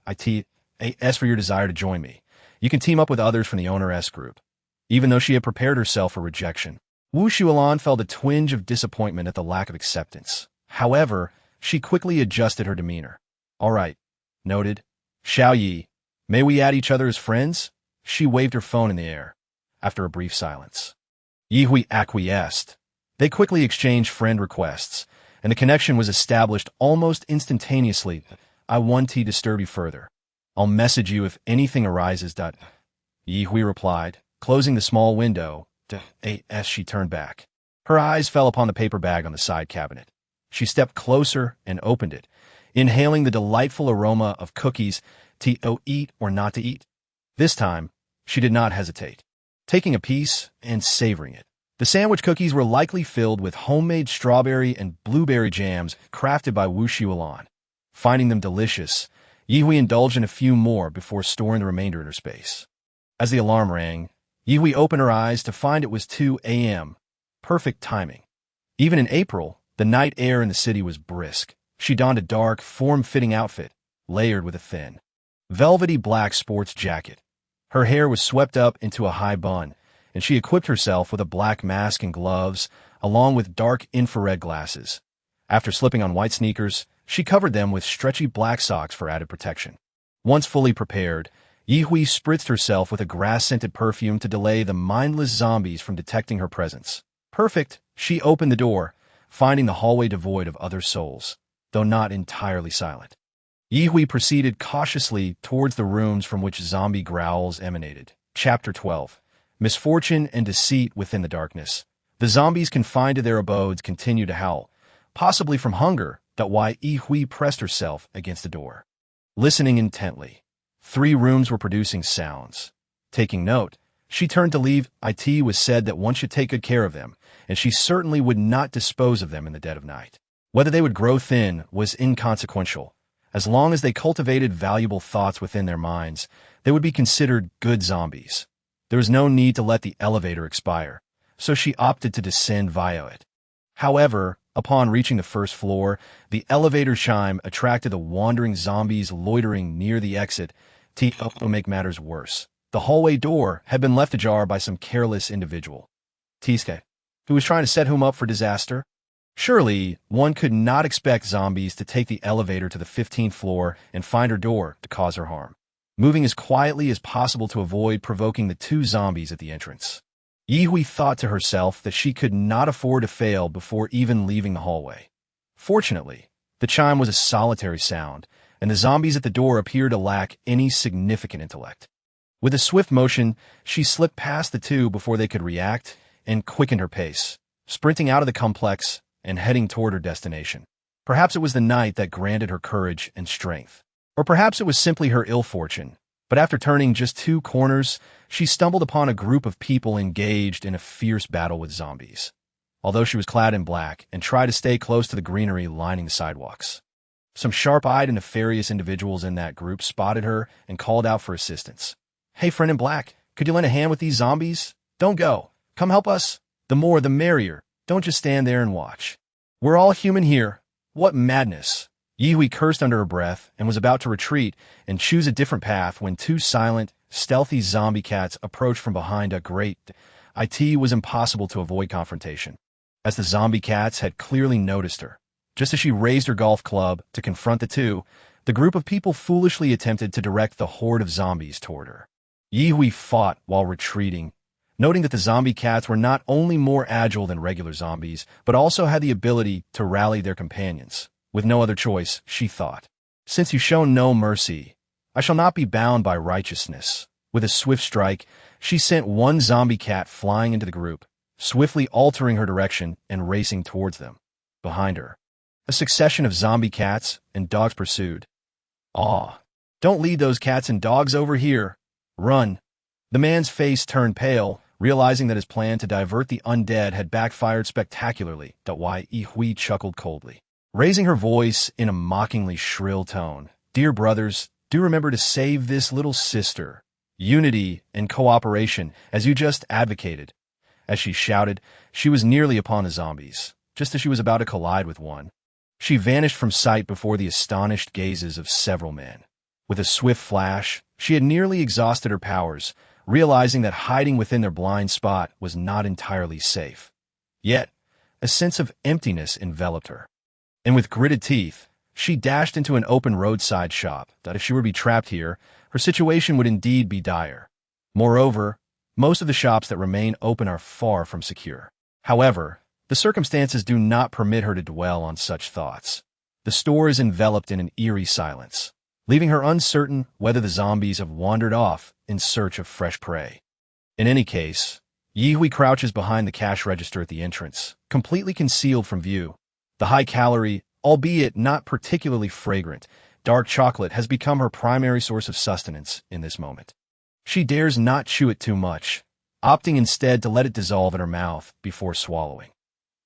as for your desire to join me. You can team up with others from the Owner S group. Even though she had prepared herself for rejection, Wu Shulan felt a twinge of disappointment at the lack of acceptance. However, she quickly adjusted her demeanor. All right, noted. Xiao-Yi, may we add each other as friends? She waved her phone in the air. After a brief silence, Yi acquiesced. They quickly exchanged friend requests, and the connection was established almost instantaneously. I won't disturb you further. I'll message you if anything arises. Yi replied, closing the small window as she turned back. Her eyes fell upon the paper bag on the side cabinet. She stepped closer and opened it, inhaling the delightful aroma of cookies to eat or not to eat. This time, she did not hesitate, taking a piece and savoring it. The sandwich cookies were likely filled with homemade strawberry and blueberry jams crafted by Wu Xiulan. Finding them delicious, Yihui indulged in a few more before storing the remainder in her space. As the alarm rang, Yihui opened her eyes to find it was 2 a.m. Perfect timing. Even in April, the night air in the city was brisk. She donned a dark, form-fitting outfit, layered with a thin, velvety black sports jacket. Her hair was swept up into a high bun, and she equipped herself with a black mask and gloves, along with dark infrared glasses. After slipping on white sneakers, she covered them with stretchy black socks for added protection. Once fully prepared, Yihui spritzed herself with a grass-scented perfume to delay the mindless zombies from detecting her presence. Perfect, she opened the door, finding the hallway devoid of other souls, though not entirely silent. Yihui proceeded cautiously towards the rooms from which zombie growls emanated. Chapter 12. Misfortune and deceit within the darkness. The zombies confined to their abodes continued to howl, possibly from hunger. Why Yihui pressed herself against the door, listening intently. 3 rooms were producing sounds. Taking note, she turned to leave. It was said that one should take good care of them, and she certainly would not dispose of them in the dead of night. Whether they would grow thin was inconsequential. As long as they cultivated valuable thoughts within their minds, they would be considered good zombies. There was no need to let the elevator expire, so she opted to descend via it. However, upon reaching the first floor, the elevator chime attracted the wandering zombies loitering near the exit. To make matters worse, the hallway door had been left ajar by some careless individual, Tiske, who was trying to set him up for disaster. Surely, one could not expect zombies to take the elevator to the 15th floor and find her door to cause her harm, moving as quietly as possible to avoid provoking the 2 zombies at the entrance. Yihui thought to herself that she could not afford to fail before even leaving the hallway. Fortunately, the chime was a solitary sound, and the zombies at the door appeared to lack any significant intellect. With a swift motion, she slipped past the 2 before they could react and quickened her pace, sprinting out of the complex and heading toward her destination. Perhaps it was the night that granted her courage and strength, or perhaps it was simply her ill fortune. But after turning just 2 corners, she stumbled upon a group of people engaged in a fierce battle with zombies. Although she was clad in black and tried to stay close to the greenery lining the sidewalks, some sharp-eyed and nefarious individuals in that group spotted her and called out for assistance. "Hey, friend in black, could you lend a hand with these zombies? Don't go. Come help us. The more, the merrier. Don't just stand there and watch. We're all human here. What madness." Yihui cursed under her breath and was about to retreat and choose a different path when 2 silent, stealthy zombie cats approached from behind a grate. It was impossible to avoid confrontation, as the zombie cats had clearly noticed her. Just as she raised her golf club to confront the 2, the group of people foolishly attempted to direct the horde of zombies toward her. Yihui fought while retreating, noting that the zombie cats were not only more agile than regular zombies, but also had the ability to rally their companions. With no other choice, she thought, "Since you show no mercy, I shall not be bound by righteousness." With a swift strike, she sent 1 zombie cat flying into the group, swiftly altering her direction and racing towards them. Behind her, a succession of zombie cats and dogs pursued. "Aw, don't lead those cats and dogs over here. Run." The man's face turned pale, realizing that his plan to divert the undead had backfired spectacularly. Why Yihui chuckled coldly, raising her voice in a mockingly shrill tone. "Dear brothers, do remember to save this little sister. Unity and cooperation, as you just advocated." As she shouted, she was nearly upon the zombies, just as she was about to collide with one. She vanished from sight before the astonished gazes of several men. With a swift flash, she had nearly exhausted her powers, realizing that hiding within their blind spot was not entirely safe. Yet, a sense of emptiness enveloped her, and with gritted teeth, she dashed into an open roadside shop. That if she were to be trapped here, her situation would indeed be dire. Moreover, most of the shops that remain open are far from secure. However, the circumstances do not permit her to dwell on such thoughts. The store is enveloped in an eerie silence, leaving her uncertain whether the zombies have wandered off in search of fresh prey. In any case, Yihui crouches behind the cash register at the entrance, completely concealed from view. The high-calorie, albeit not particularly fragrant, dark chocolate has become her primary source of sustenance in this moment. She dares not chew it too much, opting instead to let it dissolve in her mouth before swallowing.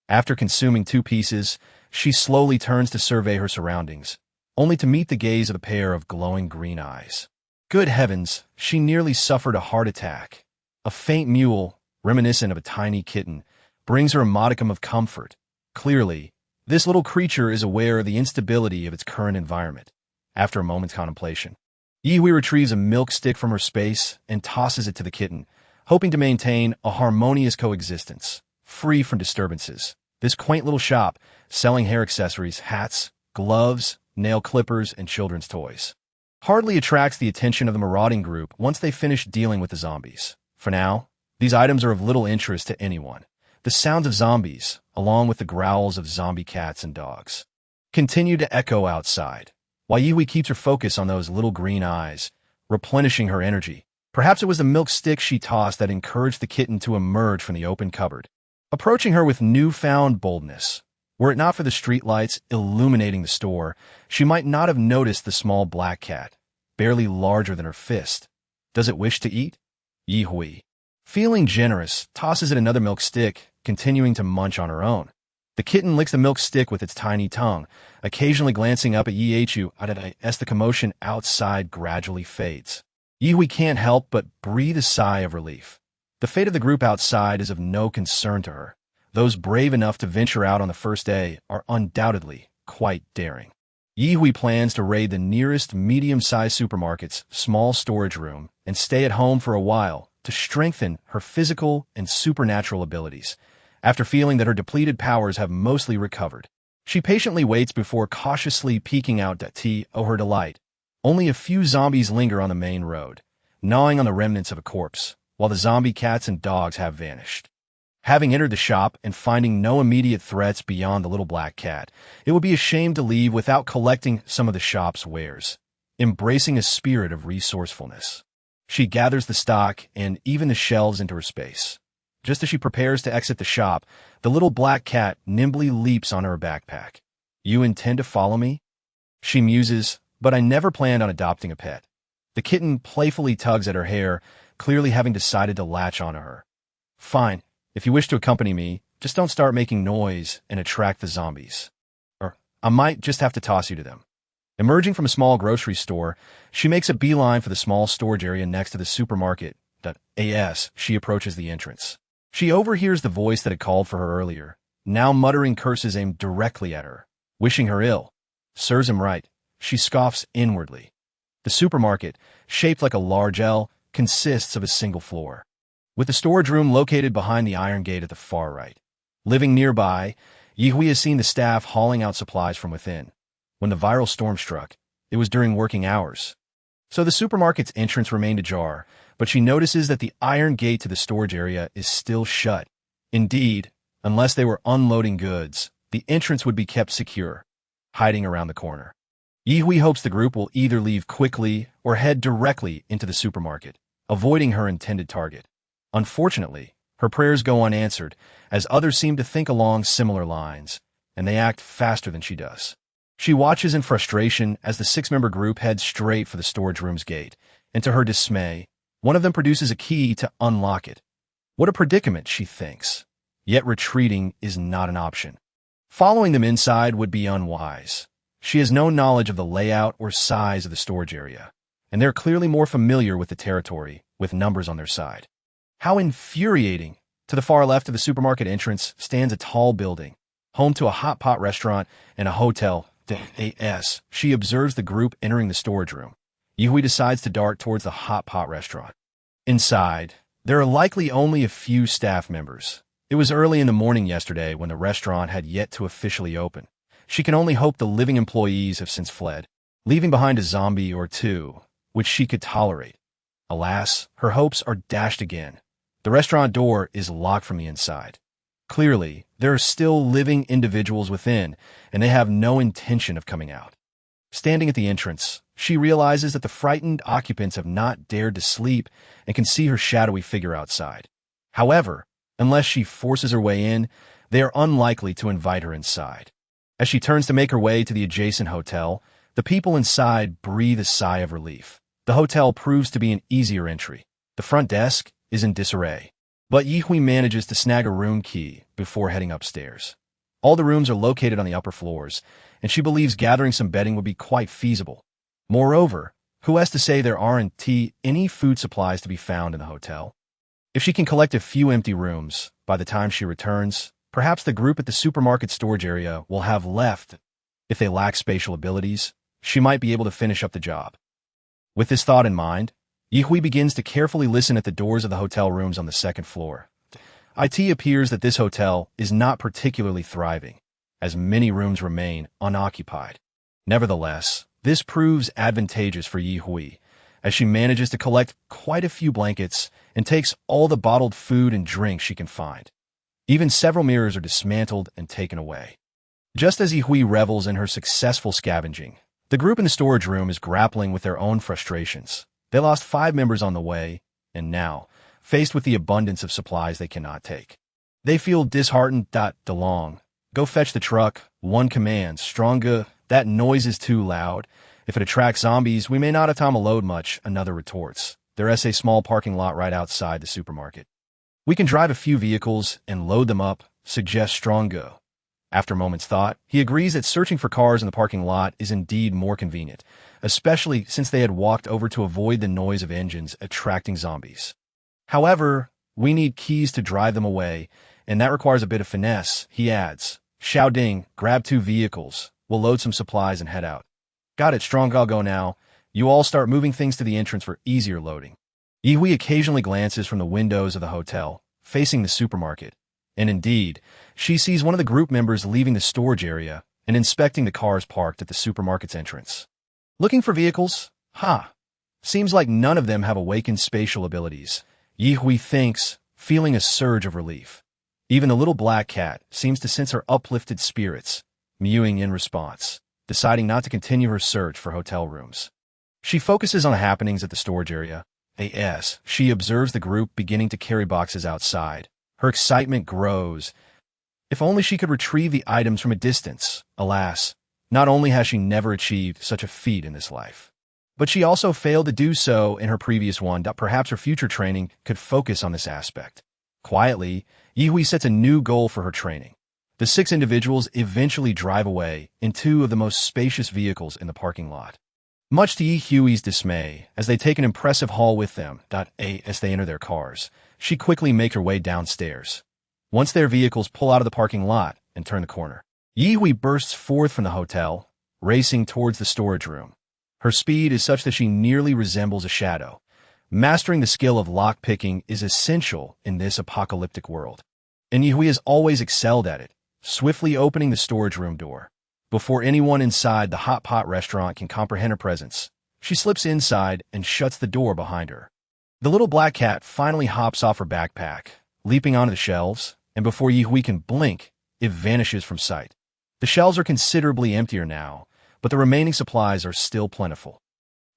After consuming 2 pieces, she slowly turns to survey her surroundings, only to meet the gaze of a pair of glowing green eyes. Good heavens, she nearly suffered a heart attack. A faint mewl, reminiscent of a tiny kitten, brings her a modicum of comfort. Clearly, this little creature is aware of the instability of its current environment. After a moment's contemplation, Ye retrieves a milk stick from her space and tosses it to the kitten, hoping to maintain a harmonious coexistence, free from disturbances. This quaint little shop, selling hair accessories, hats, gloves, nail clippers, and children's toys, hardly attracts the attention of the marauding group once they finish dealing with the zombies. For now, these items are of little interest to anyone. The sounds of zombies, along with the growls of zombie cats and dogs, continue to echo outside, while Ye keeps her focus on those little green eyes, replenishing her energy. Perhaps it was the milk stick she tossed that encouraged the kitten to emerge from the open cupboard, approaching her with newfound boldness. Were it not for the streetlights illuminating the store, she might not have noticed the small black cat, barely larger than her fist. Does it wish to eat? Ye, feeling generous, tosses it another milk stick, continuing to munch on her own. The kitten licks the milk stick with its tiny tongue, occasionally glancing up at Ye as the commotion outside gradually fades. Ye can't help but breathe a sigh of relief. The fate of the group outside is of no concern to her. Those brave enough to venture out on the first day are undoubtedly quite daring. Ye plans to raid the nearest medium-sized supermarket's small storage room and stay at home for a while to strengthen her physical and supernatural abilities. After feeling that her depleted powers have mostly recovered, she patiently waits before cautiously peeking out to her delight. Only a few zombies linger on the main road, gnawing on the remnants of a corpse, while the zombie cats and dogs have vanished. Having entered the shop and finding no immediate threats beyond the little black cat, it would be a shame to leave without collecting some of the shop's wares. Embracing a spirit of resourcefulness, she gathers the stock and even the shelves into her space. Just as she prepares to exit the shop, the little black cat nimbly leaps on her backpack. You intend to follow me? She muses, but I never planned on adopting a pet. The kitten playfully tugs at her hair, clearly having decided to latch onto her. Fine, if you wish to accompany me, just don't start making noise and attract the zombies. Or I might just have to toss you to them. Emerging from a small grocery store, she makes a beeline for the small storage area next to the supermarket. As she approaches the entrance, she overhears the voice that had called for her earlier, now muttering curses aimed directly at her, wishing her ill. Serves him right, she scoffs inwardly. The supermarket, shaped like a large L, consists of a single floor, with the storage room located behind the iron gate at the far right. Living nearby, Ye has seen the staff hauling out supplies from within. When the viral storm struck, it was during working hours, so the supermarket's entrance remained ajar, but she notices that the iron gate to the storage area is still shut. Indeed, unless they were unloading goods, the entrance would be kept secure, hiding around the corner. Ye hopes the group will either leave quickly or head directly into the supermarket, avoiding her intended target. Unfortunately, her prayers go unanswered, as others seem to think along similar lines, and they act faster than she does. She watches in frustration as the 6-member group heads straight for the storage room's gate, and to her dismay, one of them produces a key to unlock it. What a predicament, she thinks. Yet retreating is not an option. Following them inside would be unwise. She has no knowledge of the layout or size of the storage area, and they're clearly more familiar with the territory, with numbers on their side. How infuriating! To the far left of the supermarket entrance stands a tall building, home to a hot pot restaurant and a hotel. As she observes the group entering the storage room, Ye decides to dart towards the hot pot restaurant. Inside, there are likely only a few staff members. It was early in the morning yesterday when the restaurant had yet to officially open. She can only hope the living employees have since fled, leaving behind a zombie or two, which she could tolerate. Alas, her hopes are dashed again. The restaurant door is locked from the inside. Clearly, there are still living individuals within, and they have no intention of coming out. Standing at the entrance, she realizes that the frightened occupants have not dared to sleep and can see her shadowy figure outside. However, unless she forces her way in, they are unlikely to invite her inside. As she turns to make her way to the adjacent hotel, the people inside breathe a sigh of relief. The hotel proves to be an easier entry. The front desk is in disarray, but Ye manages to snag a room key before heading upstairs. All the rooms are located on the upper floors, and she believes gathering some bedding would be quite feasible. Moreover, who has to say there aren't any food supplies to be found in the hotel? If she can collect a few empty rooms, by the time she returns, perhaps the group at the supermarket storage area will have left. If they lack spatial abilities, she might be able to finish up the job. With this thought in mind, Ye begins to carefully listen at the doors of the hotel rooms on the second floor. It appears that this hotel is not particularly thriving, as many rooms remain unoccupied. Nevertheless, this proves advantageous for Ye, as she manages to collect quite a few blankets and takes all the bottled food and drink she can find. Even several mirrors are dismantled and taken away. Just as Ye revels in her successful scavenging, the group in the storage room is grappling with their own frustrations. They lost 5 members on the way, and now, faced with the abundance of supplies they cannot take, they feel disheartened. DeLong, go fetch the truck. One commands. Stronga, that noise is too loud. If it attracts zombies, we may not have time to load much, another retorts. There's a small parking lot right outside the supermarket. We can drive a few vehicles and load them up, suggests Stronga. After a moment's thought, he agrees that searching for cars in the parking lot is indeed more convenient, especially since they had walked over to avoid the noise of engines attracting zombies. However, we need keys to drive them away, and that requires a bit of finesse, he adds. Xiao Ding, grab 2 vehicles. We'll load some supplies and head out. Got it, Strong, I'll go now. You all start moving things to the entrance for easier loading. Ye occasionally glances from the windows of the hotel, facing the supermarket. And indeed, she sees one of the group members leaving the storage area and inspecting the cars parked at the supermarket's entrance. Looking for vehicles? Seems like none of them have awakened spatial abilities. Ye thinks, feeling a surge of relief. Even the little black cat seems to sense her uplifted spirits, mewing in response, deciding not to continue her search for hotel rooms. She focuses on the happenings at the storage area. As she observes the group beginning to carry boxes outside, her excitement grows. If only she could retrieve the items from a distance. Alas, not only has she never achieved such a feat in this life, but she also failed to do so in her previous one. Perhaps her future training could focus on this aspect. Quietly, Ye sets a new goal for her training. The 6 individuals eventually drive away in 2 of the most spacious vehicles in the parking lot. Much to Ye's dismay, as they take an impressive haul with them. As they enter their cars, she quickly makes her way downstairs. Once their vehicles pull out of the parking lot and turn the corner, Ye bursts forth from the hotel, racing towards the storage room. Her speed is such that she nearly resembles a shadow. Mastering the skill of lock-picking is essential in this apocalyptic world, and Ye has always excelled at it, swiftly opening the storage room door. Before anyone inside the hot pot restaurant can comprehend her presence, she slips inside and shuts the door behind her. The little black cat finally hops off her backpack, leaping onto the shelves, and before Ye can blink, it vanishes from sight. The shelves are considerably emptier now, but the remaining supplies are still plentiful.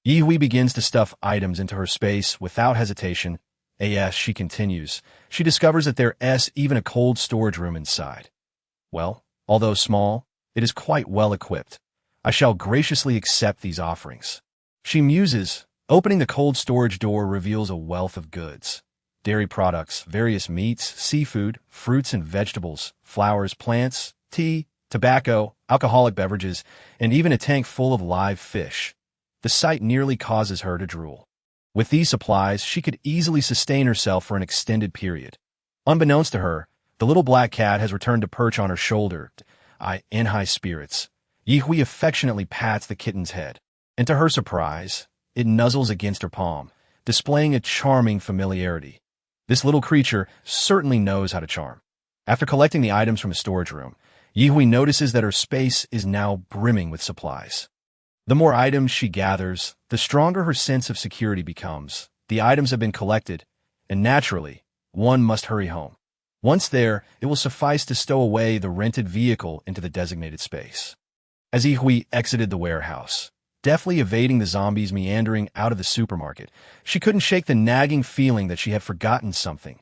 Ye begins to stuff items into her space without hesitation. As she continues, she discovers that there's even a cold storage room inside. Well, although small, it is quite well equipped. I shall graciously accept these offerings. She muses. Opening the cold storage door reveals a wealth of goods. Dairy products, various meats, seafood, fruits and vegetables, flowers, plants, tea, tobacco, alcoholic beverages, and even a tank full of live fish. The sight nearly causes her to drool. With these supplies, she could easily sustain herself for an extended period. Unbeknownst to her, the little black cat has returned to perch on her shoulder. In high spirits, Ye affectionately pats the kitten's head, and to her surprise, it nuzzles against her palm, displaying a charming familiarity. This little creature certainly knows how to charm. After collecting the items from the storage room, Ye notices that her space is now brimming with supplies. The more items she gathers, the stronger her sense of security becomes. The items have been collected, and naturally, one must hurry home. Once there, it will suffice to stow away the rented vehicle into the designated space. As Ye exited the warehouse, deftly evading the zombies meandering out of the supermarket, she couldn't shake the nagging feeling that she had forgotten something.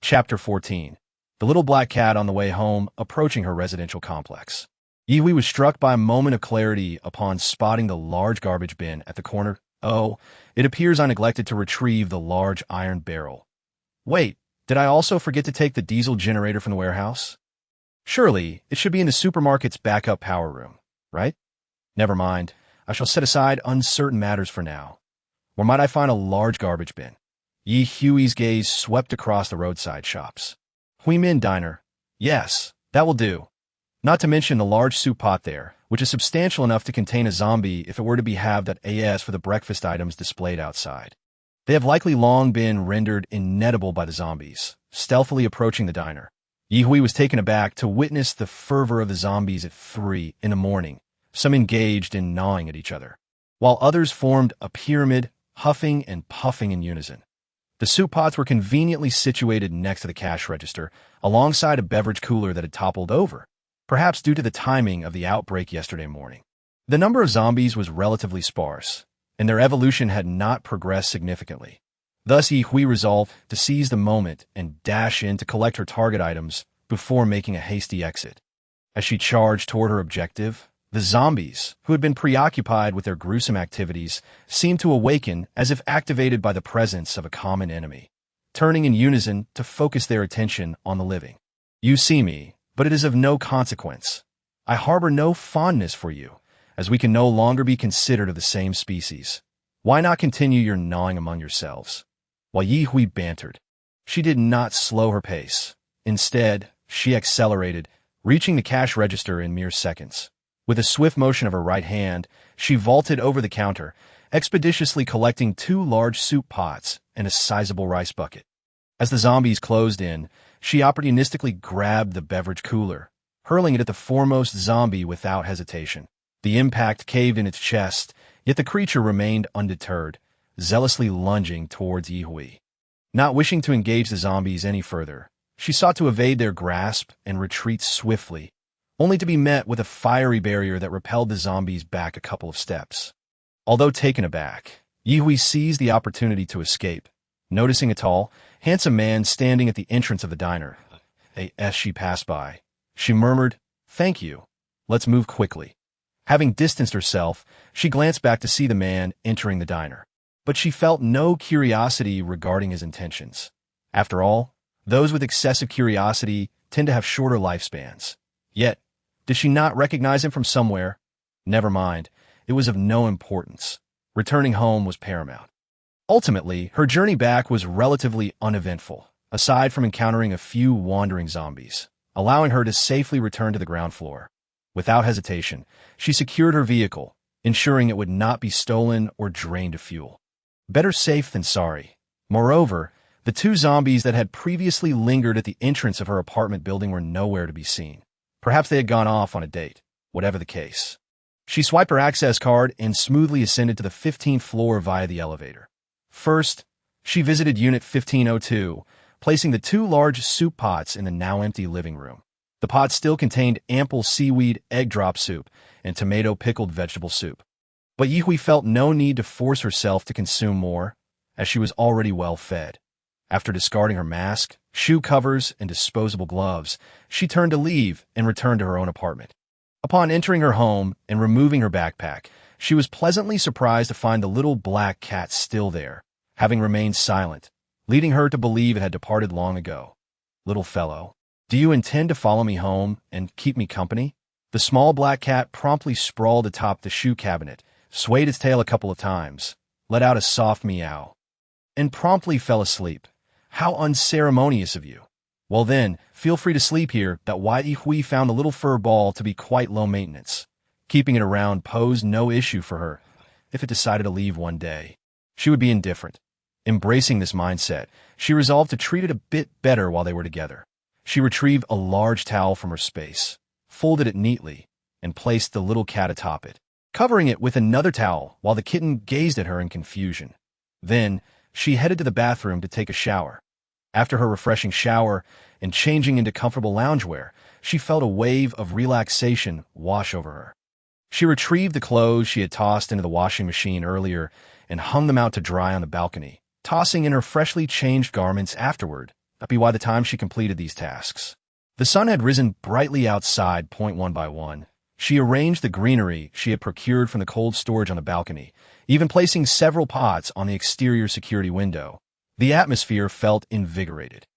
Chapter 14. The little black cat on the way home, approaching her residential complex. Yihui was struck by a moment of clarity upon spotting the large garbage bin at the corner. Oh, it appears I neglected to retrieve the large iron barrel. Wait, did I also forget to take the diesel generator from the warehouse? Surely, it should be in the supermarket's backup power room, right? Never mind. I shall set aside uncertain matters for now. Where might I find a large garbage bin? Yi Hui's gaze swept across the roadside shops. Huimin Diner. Yes, that will do. Not to mention the large soup pot there, which is substantial enough to contain a zombie if it were to be halved.As for the breakfast items displayed outside. They have likely long been rendered inedible by the zombies, stealthily approaching the diner. Yi Hui was taken aback to witness the fervor of the zombies at 3 in the morning, some engaged in gnawing at each other, while others formed a pyramid, huffing and puffing in unison. The soup pots were conveniently situated next to the cash register, alongside a beverage cooler that had toppled over, perhaps due to the timing of the outbreak yesterday morning. The number of zombies was relatively sparse, and their evolution had not progressed significantly. Thus, Yi Hui resolved to seize the moment and dash in to collect her target items before making a hasty exit. As she charged toward her objective, the zombies, who had been preoccupied with their gruesome activities, seemed to awaken as if activated by the presence of a common enemy, turning in unison to focus their attention on the living. You see me, but it is of no consequence. I harbor no fondness for you, as we can no longer be considered of the same species. Why not continue your gnawing among yourselves? While Yi Hui bantered, she did not slow her pace. Instead, she accelerated, reaching the cash register in mere seconds. With a swift motion of her right hand, she vaulted over the counter, expeditiously collecting 2 large soup pots and a sizable rice bucket. As the zombies closed in, she opportunistically grabbed the beverage cooler, hurling it at the foremost zombie without hesitation. The impact caved in its chest, yet the creature remained undeterred, zealously lunging towards Yi Hui. Not wishing to engage the zombies any further, she sought to evade their grasp and retreat swiftly, only to be met with a fiery barrier that repelled the zombies back a couple of steps. Although taken aback, Yi Hui seized the opportunity to escape, noticing a tall, handsome man standing at the entrance of the diner. As she passed by, she murmured, "Thank you. Let's move quickly." Having distanced herself, she glanced back to see the man entering the diner. But she felt no curiosity regarding his intentions. After all, those with excessive curiosity tend to have shorter lifespans. Yet, did she not recognize him from somewhere? Never mind, it was of no importance. Returning home was paramount. Ultimately, her journey back was relatively uneventful, aside from encountering a few wandering zombies, allowing her to safely return to the ground floor. Without hesitation, she secured her vehicle, ensuring it would not be stolen or drained of fuel. Better safe than sorry. Moreover, the 2 zombies that had previously lingered at the entrance of her apartment building were nowhere to be seen. Perhaps they had gone off on a date, whatever the case. She swiped her access card and smoothly ascended to the 15th floor via the elevator. First, she visited Unit 1502, placing the 2 large soup pots in the now empty living room. The pots still contained ample seaweed egg drop soup and tomato pickled vegetable soup. But Yi Hui felt no need to force herself to consume more, as she was already well fed. After discarding her mask, shoe covers, and disposable gloves, she turned to leave and returned to her own apartment. Upon entering her home and removing her backpack, she was pleasantly surprised to find the little black cat still there, having remained silent, leading her to believe it had departed long ago. "Little fellow, do you intend to follow me home and keep me company?" The small black cat promptly sprawled atop the shoe cabinet, swayed its tail a couple of times, let out a soft meow, and promptly fell asleep. "How unceremonious of you. Well then, feel free to sleep here." Yi Hui found the little fur ball to be quite low maintenance. Keeping it around posed no issue for her. If it decided to leave one day, she would be indifferent. Embracing this mindset, she resolved to treat it a bit better while they were together. She retrieved a large towel from her space, folded it neatly, and placed the little cat atop it, covering it with another towel while the kitten gazed at her in confusion. Then, she headed to the bathroom to take a shower. After her refreshing shower and changing into comfortable loungewear, she felt a wave of relaxation wash over her. She retrieved the clothes she had tossed into the washing machine earlier and hung them out to dry on the balcony, tossing in her freshly changed garments afterward. By the time she completed these tasks, the sun had risen brightly outside. 1 by 1. She arranged the greenery she had procured from the cold storage on the balcony, even placing several pots on the exterior security window. The atmosphere felt invigorated.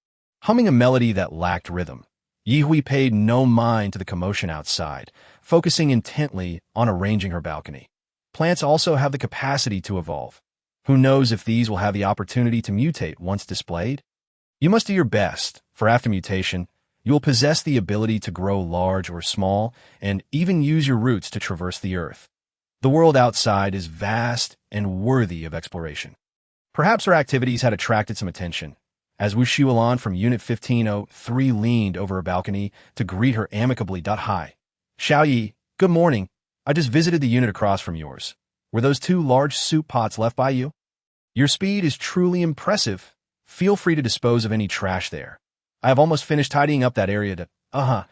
Humming a melody that lacked rhythm, Ye paid no mind to the commotion outside, focusing intently on arranging her balcony. Plants also have the capacity to evolve. Who knows if these will have the opportunity to mutate once displayed? You must do your best, for after mutation, you will possess the ability to grow large or small, and even use your roots to traverse the earth. The world outside is vast and worthy of exploration. Perhaps her activities had attracted some attention, as Wu Shualan from Unit 1503 leaned over her balcony to greet her amicably. Hi. Xiaoyi, good morning. I just visited the unit across from yours. Were those 2 large soup pots left by you? Your speed is truly impressive. Feel free to dispose of any trash there. I have almost finished tidying up that area to...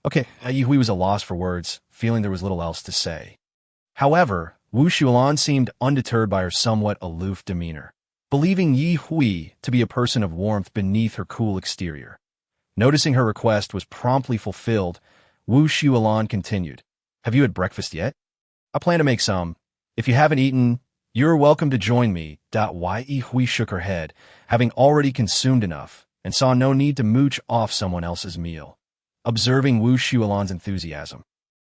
Okay, Ye was a loss for words, feeling there was little else to say. However, Wu Shualan seemed undeterred by her somewhat aloof demeanor, believing Ye Hui to be a person of warmth beneath her cool exterior. Noticing her request was promptly fulfilled, Wu Shualan continued, Have you had breakfast yet? I plan to make some. If you haven't eaten, you're welcome to join me. Ye Hui shook her head, having already consumed enough, and saw no need to mooch off someone else's meal. Observing Wu Shualan's enthusiasm,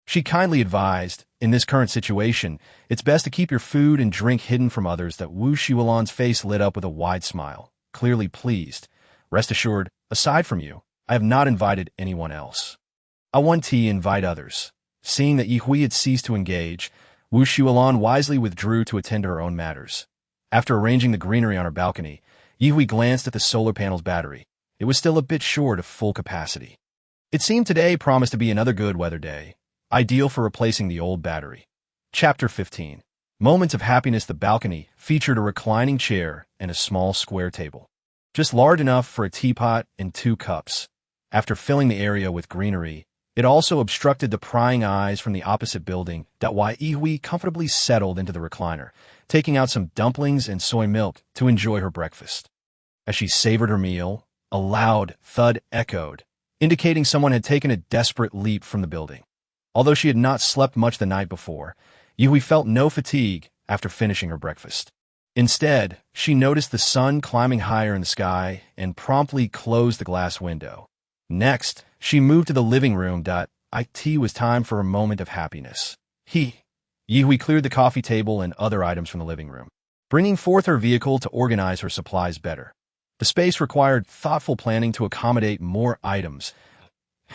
she kindly advised, in this current situation, it's best to keep your food and drink hidden from others. That Wu Shualan's face lit up with a wide smile, clearly pleased. Rest assured, aside from you, I have not invited anyone else. I want to invite others. Seeing that Ye Hui had ceased to engage, Wu Shualan wisely withdrew to attend to her own matters. After arranging the greenery on her balcony, Ye Hui glanced at the solar panel's battery. It was still a bit short of full capacity. It seemed today promised to be another good weather day, ideal for replacing the old battery. Chapter 15. Moments of happiness. The balcony featured a reclining chair and a small square table, just large enough for a teapot and 2 cups. After filling the area with greenery, it also obstructed the prying eyes from the opposite building. Ye Hui comfortably settled into the recliner, taking out some dumplings and soy milk to enjoy her breakfast. As she savored her meal, a loud thud echoed, indicating someone had taken a desperate leap from the building. Although she had not slept much the night before, Ye Hui felt no fatigue after finishing her breakfast. Instead, she noticed the sun climbing higher in the sky and promptly closed the glass window. Next, she moved to the living room. It was time for a moment of happiness. Ye Hui cleared the coffee table and other items from the living room, bringing forth her vehicle to organize her supplies better. The space required thoughtful planning to accommodate more items.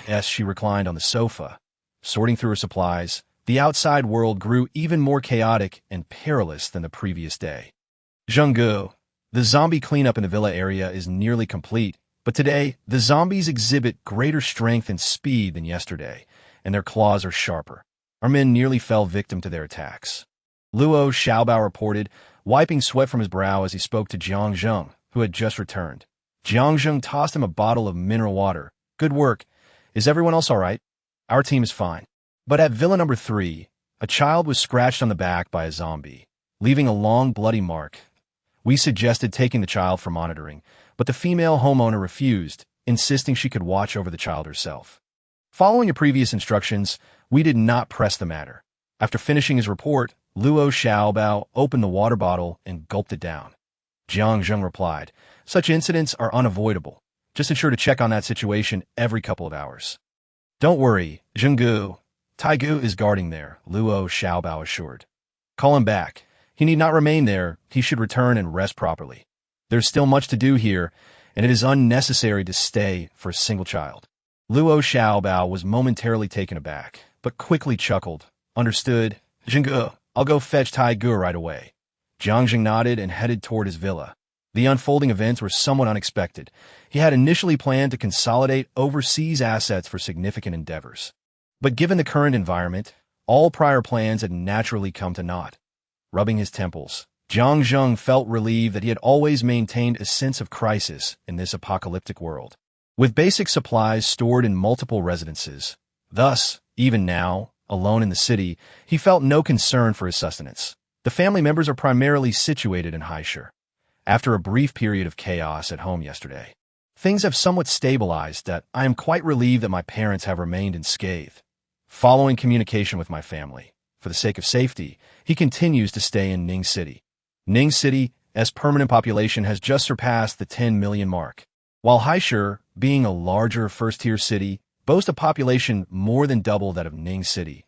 As she reclined on the sofa, sorting through her supplies, the outside world grew even more chaotic and perilous than the previous day. Zhenggu, the zombie cleanup in the villa area is nearly complete, but today, the zombies exhibit greater strength and speed than yesterday, and their claws are sharper. Our men nearly fell victim to their attacks. Luo Xiaobao reported, wiping sweat from his brow as he spoke to Jiang Zheng, who had just returned. Jiang Zheng tossed him a bottle of mineral water. Good work. Is everyone else all right? Our team is fine. But at Villa number 3, a child was scratched on the back by a zombie, leaving a long bloody mark. We suggested taking the child for monitoring, but the female homeowner refused, insisting she could watch over the child herself. Following the previous instructions, we did not press the matter. After finishing his report, Luo Xiaobao opened the water bottle and gulped it down. Jiang Zheng replied, such incidents are unavoidable. Just ensure to check on that situation every couple of hours. Don't worry, Zhenggu. Taigu is guarding there, Luo Xiaobao assured. Call him back. He need not remain there. He should return and rest properly. There's still much to do here, and it is unnecessary to stay for a single child. Luo Xiaobao was momentarily taken aback, but quickly chuckled. Understood. Zhenggu, I'll go fetch Taigu right away. Jiang Zheng nodded and headed toward his villa. The unfolding events were somewhat unexpected. He had initially planned to consolidate overseas assets for significant endeavors. But given the current environment, all prior plans had naturally come to naught. Rubbing his temples, Jiang Zheng felt relieved that he had always maintained a sense of crisis in this apocalyptic world. With basic supplies stored in multiple residences, thus, even now, alone in the city, he felt no concern for his sustenance. The family members are primarily situated in Haishur. After a brief period of chaos at home yesterday, things have somewhat stabilized. That I am quite relieved that my parents have remained unscathed. following communication with my family. For the sake of safety, he continues to stay in Ning City. Ning City's permanent population has just surpassed the 10 million mark, while Haishur, being a larger first-tier city, boasts a population more than double that of Ning City.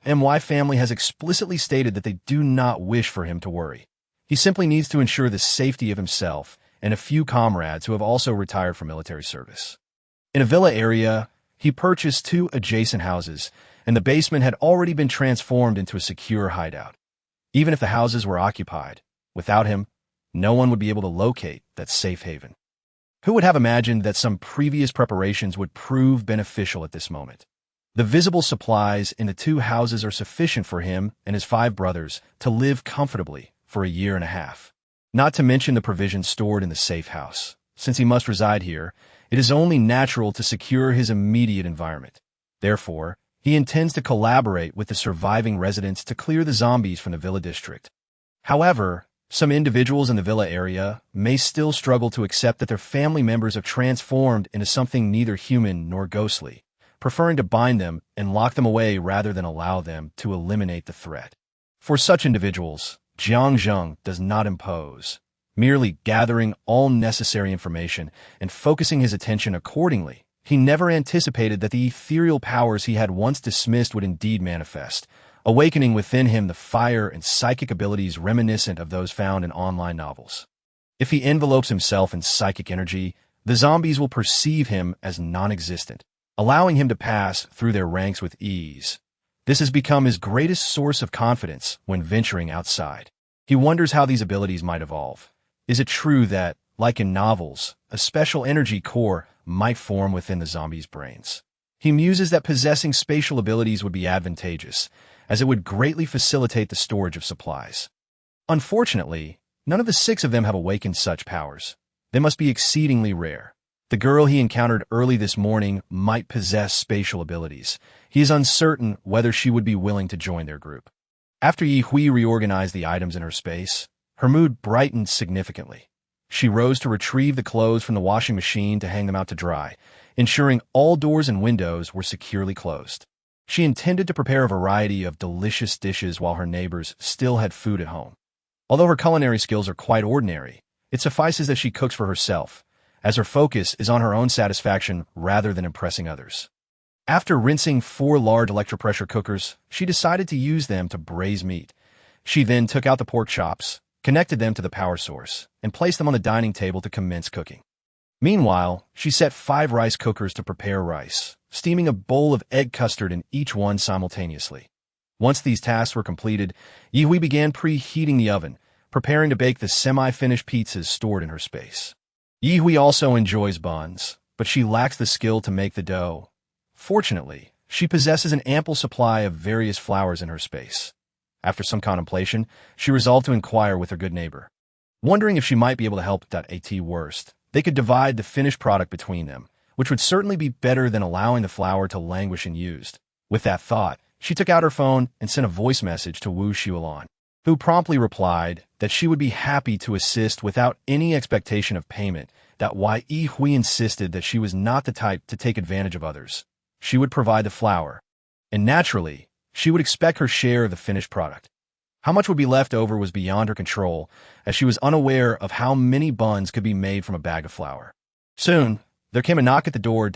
My family has explicitly stated that they do not wish for him to worry. He simply needs to ensure the safety of himself and a few comrades who have also retired from military service. In a villa area, he purchased 2 adjacent houses, and the basement had already been transformed into a secure hideout. Even if the houses were occupied, without him, no one would be able to locate that safe haven. Who would have imagined that some previous preparations would prove beneficial at this moment? The visible supplies in the 2 houses are sufficient for him and his 5 brothers to live comfortably for a year and a half. Not to mention the provisions stored in the safe house. Since he must reside here, it is only natural to secure his immediate environment. Therefore, he intends to collaborate with the surviving residents to clear the zombies from the villa district. However, some individuals in the villa area may still struggle to accept that their family members have transformed into something neither human nor ghostly, preferring to bind them and lock them away rather than allow them to eliminate the threat. For such individuals, Jiang Zheng does not impose, merely gathering all necessary information and focusing his attention accordingly. He never anticipated that the ethereal powers he had once dismissed would indeed manifest, awakening within him the fire and psychic abilities reminiscent of those found in online novels. If he envelopes himself in psychic energy, the zombies will perceive him as non-existent, allowing him to pass through their ranks with ease. This has become his greatest source of confidence when venturing outside. He wonders how these abilities might evolve. Is it true that, like in novels, a special energy core might form within the zombies' brains? He muses that possessing spatial abilities would be advantageous, as it would greatly facilitate the storage of supplies. Unfortunately, none of the 6 of them have awakened such powers. They must be exceedingly rare. The girl he encountered early this morning might possess spatial abilities. He is uncertain whether she would be willing to join their group. After Ye Hui reorganized the items in her space, her mood brightened significantly. She rose to retrieve the clothes from the washing machine to hang them out to dry, ensuring all doors and windows were securely closed. She intended to prepare a variety of delicious dishes while her neighbors still had food at home. Although her culinary skills are quite ordinary, it suffices that she cooks for herself, as her focus is on her own satisfaction rather than impressing others. After rinsing 4 large electropressure cookers, she decided to use them to braise meat. She then took out the pork chops, connected them to the power source, and placed them on the dining table to commence cooking. Meanwhile, she set 5 rice cookers to prepare rice, steaming a bowl of egg custard in each one simultaneously. Once these tasks were completed, Ye Hui began preheating the oven, preparing to bake the semi-finished pizzas stored in her space. Ye Hui also enjoys buns, but she lacks the skill to make the dough. Fortunately, she possesses an ample supply of various flours in her space. After some contemplation, she resolved to inquire with her good neighbor. Wondering if she might be able to help at worst, they could divide the finished product between them, which would certainly be better than allowing the flour to languish unused. With that thought, she took out her phone and sent a voice message to Wu Xiulan, who promptly replied that she would be happy to assist without any expectation of payment, that Ye Hui insisted that she was not the type to take advantage of others. She would provide the flour, and naturally, she would expect her share of the finished product. How much would be left over was beyond her control, as she was unaware of how many buns could be made from a bag of flour. Soon, there came a knock at the door.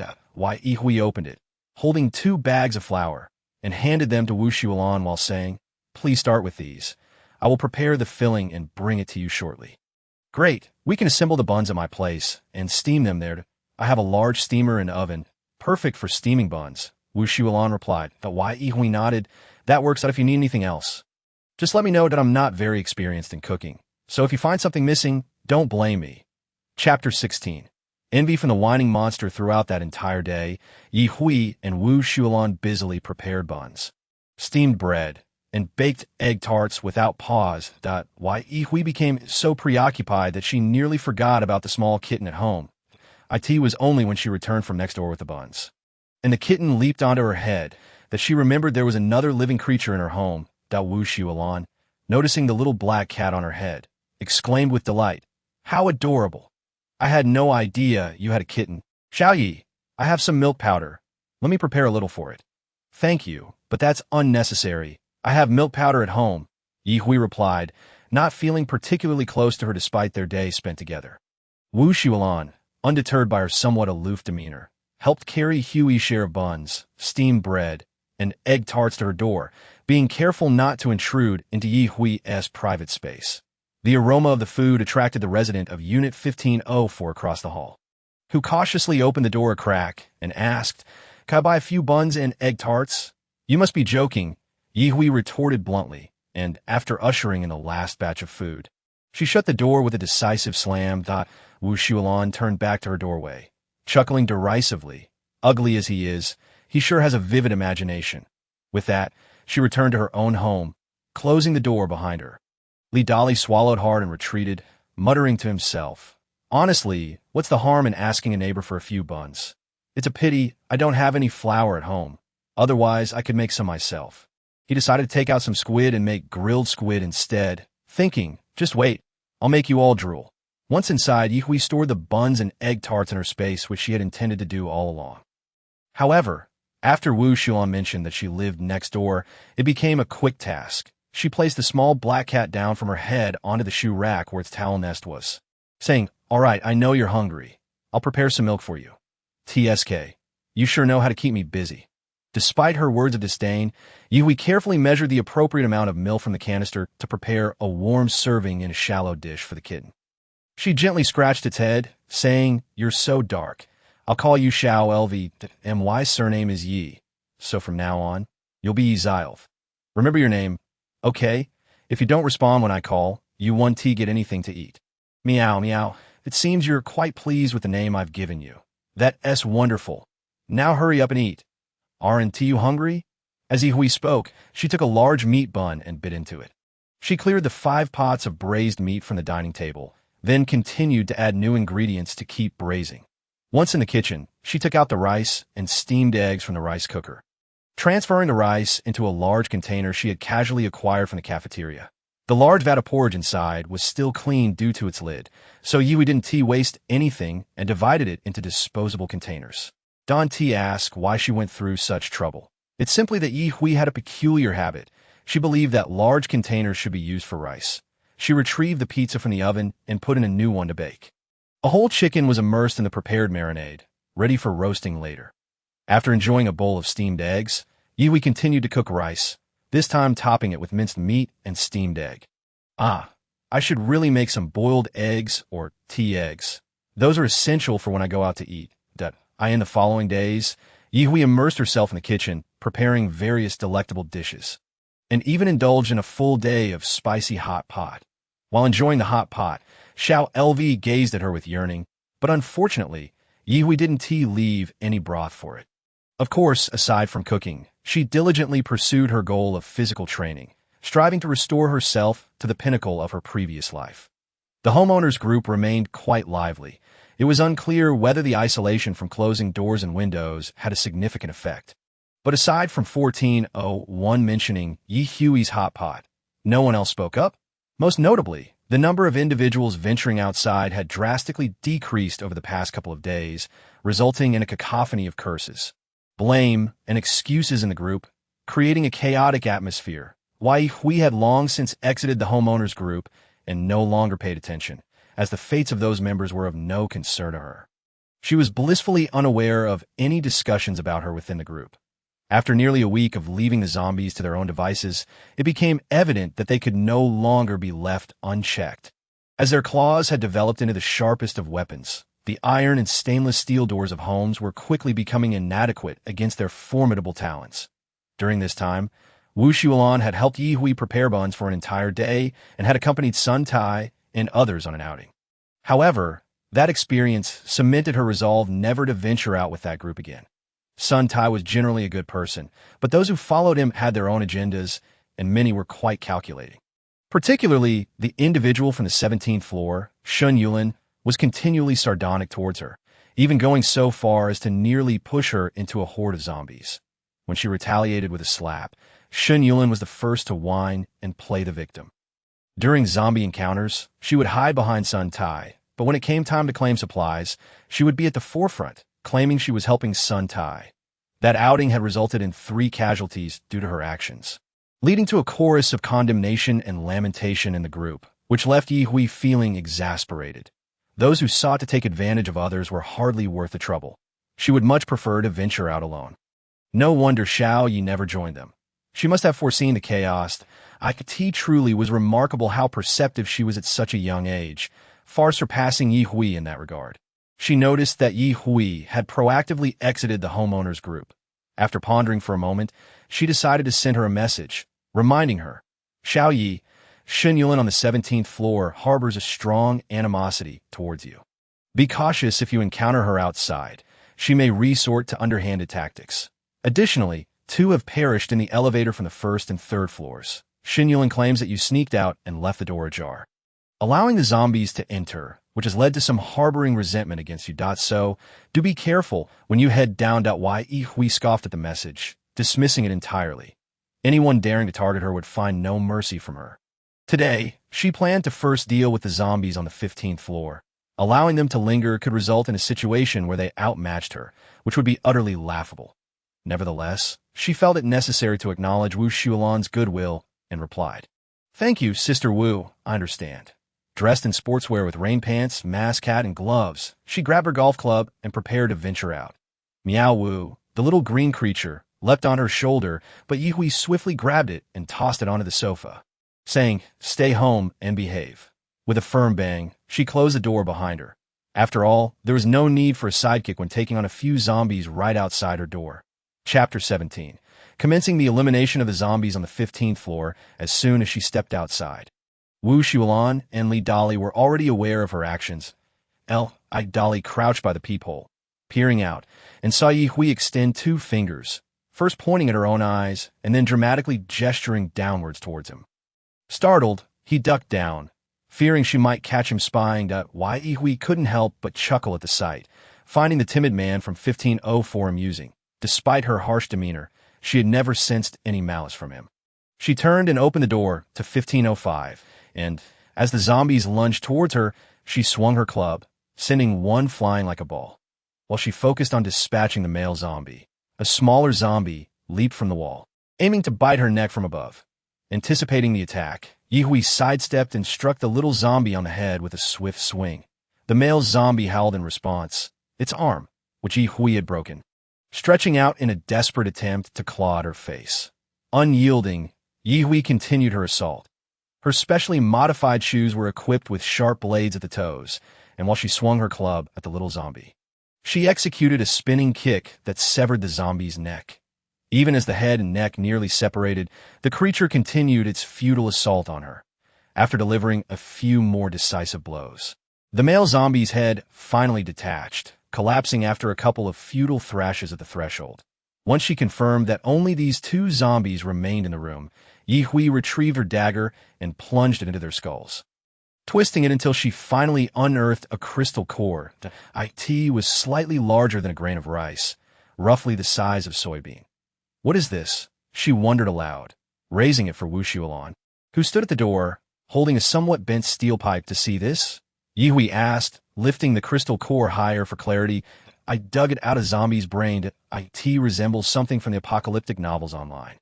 Ye Hui opened it, holding 2 bags of flour, and handed them to Wu Xiulan while saying, "Please start with these. I will prepare the filling and bring it to you shortly." "Great, we can assemble the buns at my place and steam them there. I have a large steamer and oven, perfect for steaming buns," Wu Xiulan replied. Ye Hui nodded. "That works out if you need anything else. Just let me know that I'm not very experienced in cooking, so if you find something missing, don't blame me." Chapter 16. Envy from the whining monster. Throughout that entire day, Ye Hui and Wu Xiulan busily prepared buns, steamed bread, and baked egg tarts without pause. Ye Hui became so preoccupied that she nearly forgot about the small kitten at home. It was only when she returned from next door with the buns, and the kitten leaped onto her head, that she remembered there was another living creature in her home. Wu Xiulan, noticing the little black cat on her head, exclaimed with delight, "How adorable! I had no idea you had a kitten. Xiaoyi, I have some milk powder. Let me prepare a little for it." Thank you, but that's unnecessary. I have milk powder at home, Yi Hui replied, not feeling particularly close to her despite their day spent together. Wu Xuelan, undeterred by her somewhat aloof demeanor, helped carry Huey's share of buns, steamed bread, and egg tarts to her door, being careful not to intrude into Yi Hui's private space. The aroma of the food attracted the resident of Unit 1504 across the hall, who cautiously opened the door a crack and asked, "Can I buy a few buns and egg tarts?" "You must be joking," Yi Hui retorted bluntly, and after ushering in the last batch of food, she shut the door with a decisive slam. Wu Xuelan turned back to her doorway, chuckling derisively. Ugly as he is, he sure has a vivid imagination. With that, she returned to her own home, closing the door behind her. Li Dali swallowed hard and retreated, muttering to himself, "Honestly, what's the harm in asking a neighbor for a few buns? It's a pity I don't have any flour at home. Otherwise, I could make some myself." He decided to take out some squid and make grilled squid instead, thinking, "Just wait, I'll make you all drool." Once inside, Yi Hui stored the buns and egg tarts in her space, which she had intended to do all along. However, after Wu Xuelan mentioned that she lived next door, it became a quick task. She placed the small black cat down from her head onto the shoe rack where its towel nest was, saying, "All right, I know you're hungry. I'll prepare some milk for you. TSK, you sure know how to keep me busy." Despite her words of disdain, Yi Hui carefully measured the appropriate amount of milk from the canister to prepare a warm serving in a shallow dish for the kitten. She gently scratched its head, saying, "You're so dark. I'll call you Xiao Lv, and my surname is Yi. So from now on, you'll be Yizilv. Remember your name, okay? If you don't respond when I call, you won't get anything to eat." "Meow, meow. It seems you're quite pleased with the name I've given you. That's wonderful. Now hurry up and eat. Aren't you hungry?" As Yi Hui spoke, she took a large meat bun and bit into it. She cleared the 5 pots of braised meat from the dining table, then continued to add new ingredients to keep braising. Once in the kitchen, she took out the rice and steamed eggs from the rice cooker, transferring the rice into a large container she had casually acquired from the cafeteria. The large vat of porridge inside was still clean due to its lid, so Yi Hui didn't waste anything and divided it into disposable containers. Don T asked why she went through such trouble. It's simply that Yi Hui had a peculiar habit. She believed that large containers should be used for rice. She retrieved the pizza from the oven and put in a new one to bake. A whole chicken was immersed in the prepared marinade, ready for roasting later. After enjoying a bowl of steamed eggs, Yi Hui continued to cook rice, this time topping it with minced meat and steamed egg. I should really make some boiled eggs or tea eggs. Those are essential for when I go out to eat. In the following days, Yi Hui immersed herself in the kitchen, preparing various delectable dishes, and even indulged in a full day of spicy hot pot. While enjoying the hot pot, Xiao Lv gazed at her with yearning, but unfortunately, Yi Hui didn't leave any broth for it. Of course, aside from cooking, she diligently pursued her goal of physical training, striving to restore herself to the pinnacle of her previous life. The homeowners group remained quite lively. It was unclear whether the isolation from closing doors and windows had a significant effect. But aside from 1401 mentioning Yi Hui's hot pot, no one else spoke up. Most notably, the number of individuals venturing outside had drastically decreased over the past couple of days, resulting in a cacophony of curses, blame, and excuses in the group, creating a chaotic atmosphere. Yi Hui had long since exited the homeowners group and no longer paid attention, as the fates of those members were of no concern to her. She was blissfully unaware of any discussions about her within the group. After nearly a week of leaving the zombies to their own devices, it became evident that they could no longer be left unchecked. As their claws had developed into the sharpest of weapons, the iron and stainless steel doors of homes were quickly becoming inadequate against their formidable talons. During this time, Wu Xuelan had helped Yi Hui prepare buns for an entire day and had accompanied Sun Tai and others on an outing. However, that experience cemented her resolve never to venture out with that group again. Sun Tai was generally a good person, but those who followed him had their own agendas, and many were quite calculating. Particularly, the individual from the 17th floor, Shun Yulin, was continually sardonic towards her, even going so far as to nearly push her into a horde of zombies. When she retaliated with a slap, Shun Yulin was the first to whine and play the victim. During zombie encounters, she would hide behind Sun Tai, but when it came time to claim supplies, she would be at the forefront, claiming she was helping Sun Tai. That outing had resulted in 3 casualties due to her actions, leading to a chorus of condemnation and lamentation in the group, which left Ye Hui feeling exasperated. Those who sought to take advantage of others were hardly worth the trouble. She would much prefer to venture out alone. No wonder Xiao-Yi never joined them. She must have foreseen the chaos. It truly was remarkable how perceptive she was at such a young age, far surpassing Ye Hui in that regard. She noticed that Ye Hui had proactively exited the homeowners group. After pondering for a moment, she decided to send her a message, reminding her, Xiao-Yi, Shen Yulin on the 17th floor harbors a strong animosity towards you. Be cautious if you encounter her outside. She may resort to underhanded tactics. Additionally, 2 have perished in the elevator from the 1st and 3rd floors. Shen Yulin claims that you sneaked out and left the door ajar, allowing the zombies to enter, which has led to some harboring resentment against you. So, do be careful when you head down.Ye Hui scoffed at the message, dismissing it entirely. Anyone daring to target her would find no mercy from her. Today, she planned to first deal with the zombies on the 15th floor. Allowing them to linger could result in a situation where they outmatched her, which would be utterly laughable. Nevertheless, she felt it necessary to acknowledge Wu Xuelan's goodwill and replied, Thank you, Sister Wu, I understand. Dressed in sportswear with rain pants, mask, hat, and gloves, she grabbed her golf club and prepared to venture out. Meow Wu, the little green creature, leapt on her shoulder, but Ye Hui swiftly grabbed it and tossed it onto the sofa, saying, Stay home and behave. With a firm bang, she closed the door behind her. After all, there was no need for a sidekick when taking on a few zombies right outside her door. Chapter 17. Commencing the elimination of the zombies on the 15th floor as soon as she stepped outside. Wu Xuelan and Li Dali were already aware of her actions. Dali crouched by the peephole, peering out, and saw Ye Hui extend 2 fingers, first pointing at her own eyes and then dramatically gesturing downwards towards him. Startled, he ducked down, fearing she might catch him spying. Ye Hui couldn't help but chuckle at the sight, finding the timid man from 1504 amusing. Despite her harsh demeanor, she had never sensed any malice from him. She turned and opened the door to 1505, and, as the zombies lunged towards her, she swung her club, sending one flying like a ball. While she focused on dispatching the male zombie, a smaller zombie leaped from the wall, aiming to bite her neck from above. Anticipating the attack, Ye Hui sidestepped and struck the little zombie on the head with a swift swing. The male zombie howled in response, its arm, which Ye Hui had broken, stretching out in a desperate attempt to claw at her face. Unyielding, Ye Hui continued her assault. Her specially modified shoes were equipped with sharp blades at the toes, and while she swung her club at the little zombie, she executed a spinning kick that severed the zombie's neck. Even as the head and neck nearly separated, the creature continued its futile assault on her. After delivering a few more decisive blows, the male zombie's head finally detached, collapsing after a couple of futile thrashes at the threshold. Once she confirmed that only these 2 zombies remained in the room, Ye Hui retrieved her dagger and plunged it into their skulls, twisting it until she finally unearthed a crystal core. It was slightly larger than a grain of rice, roughly the size of soybean. What is this? She wondered aloud, raising it for Wu Xuelan, who stood at the door, holding a somewhat bent steel pipe. To see this? Ye Hui asked, lifting the crystal core higher for clarity. I dug it out of zombie's brain. It resembles something from the apocalyptic novels online.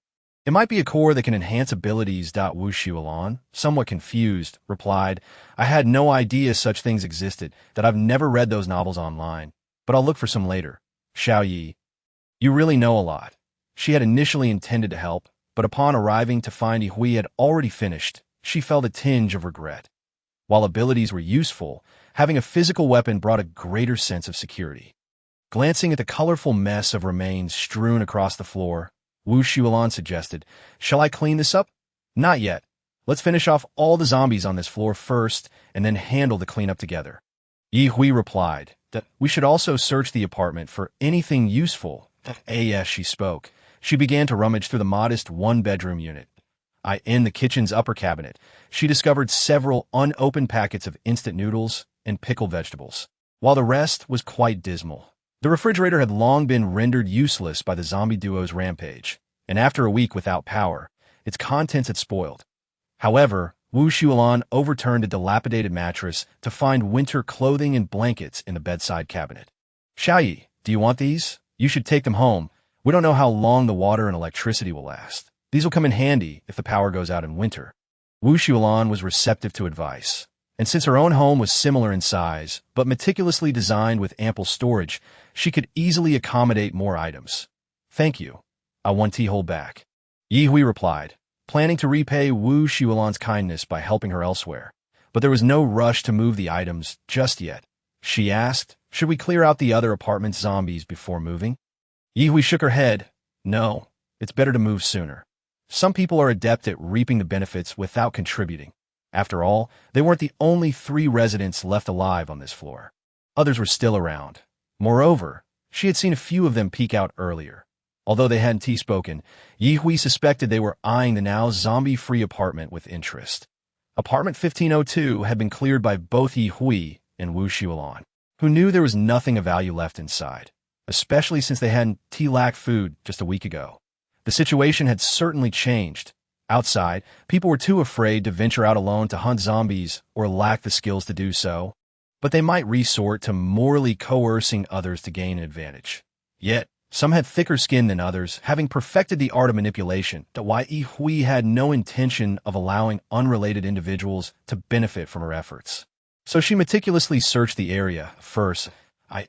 It might be a core that can enhance abilities. Wu Xuelan, somewhat confused, replied, I had no idea such things existed, that I've never read those novels online, but I'll look for some later. Xiao-Yi, you really know a lot. She had initially intended to help, but upon arriving to find Ye Hui had already finished, she felt a tinge of regret. While abilities were useful, having a physical weapon brought a greater sense of security. Glancing at the colorful mess of remains strewn across the floor, Wu Xuelan suggested, Shall I clean this up? Not yet. Let's finish off all the zombies on this floor first, and then handle the cleanup together. Ye Hui replied that we should also search the apartment for anything useful. Yes, she spoke. She began to rummage through the modest 1-bedroom unit. In the kitchen's upper cabinet, she discovered several unopened packets of instant noodles and pickled vegetables, while the rest was quite dismal. The refrigerator had long been rendered useless by the zombie duo's rampage, and after a week without power, its contents had spoiled. However, Wu Xuelan overturned a dilapidated mattress to find winter clothing and blankets in the bedside cabinet. Xiao-Yi, do you want these? You should take them home. We don't know how long the water and electricity will last. These will come in handy if the power goes out in winter. Wu Shulan was receptive to advice, and since her own home was similar in size, but meticulously designed with ample storage, she could easily accommodate more items. Thank you. I won't hold back. Yi Hui replied, planning to repay Wu Shulan's kindness by helping her elsewhere. But there was no rush to move the items just yet. She asked, should we clear out the other apartment's zombies before moving? Yi Hui shook her head. No, it's better to move sooner. Some people are adept at reaping the benefits without contributing. After all, they weren't the only 3 residents left alive on this floor. Others were still around. Moreover, she had seen a few of them peek out earlier. Although they hadn't spoken, Yi Hui suspected they were eyeing the now zombie-free apartment with interest. Apartment 1502 had been cleared by both Yi Hui and Wu Shulan, who knew there was nothing of value left inside, especially since they hadn't lacked food just a week ago. The situation had certainly changed. Outside, people were too afraid to venture out alone to hunt zombies or lacked the skills to do so, but they might resort to morally coercing others to gain an advantage. Yet, some had thicker skin than others, having perfected the art of manipulation, Yi Hui had no intention of allowing unrelated individuals to benefit from her efforts. So she meticulously searched the area. First,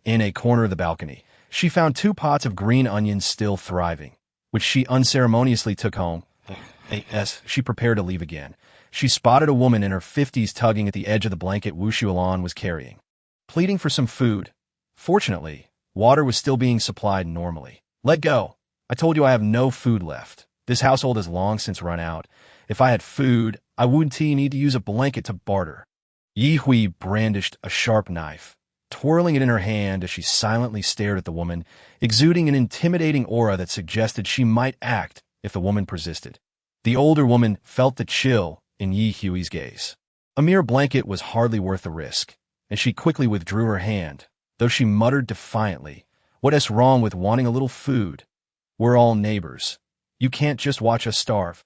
in a corner of the balcony, she found 2 pots of green onions still thriving, which she unceremoniously took home. As she prepared to leave again, she spotted a woman in her 50s tugging at the edge of the blanket Wu Shulan was carrying, pleading for some food. Fortunately, water was still being supplied normally. Let go. I told you I have no food left. This household has long since run out. If I had food, I wouldn't need to use a blanket to barter. Yi Hui brandished a sharp knife, twirling it in her hand as she silently stared at the woman, exuding an intimidating aura that suggested she might act if the woman persisted. The older woman felt the chill in Yi Hui's gaze. A mere blanket was hardly worth the risk, and she quickly withdrew her hand, though she muttered defiantly, "What's wrong with wanting a little food? We're all neighbors. You can't just watch us starve."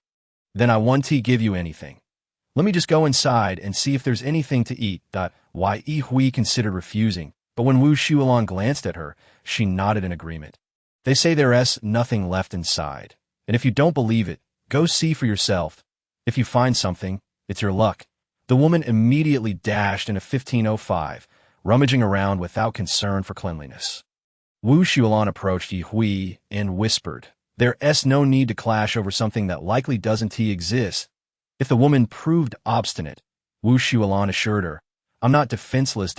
"Then I won't give you anything. Let me just go inside and see if there's anything to eat." Yi Hui considered refusing, but when Wu Shulan glanced at her, she nodded in agreement. "They say there's nothing left inside, and if you don't believe it, go see for yourself. If you find something, it's your luck." The woman immediately dashed into 1505, rummaging around without concern for cleanliness. Wu Shulan approached Yi Hui and whispered, "There's no need to clash over something that likely doesn't exist." If the woman proved obstinate, Wu Shulan assured her, "I'm not defenseless."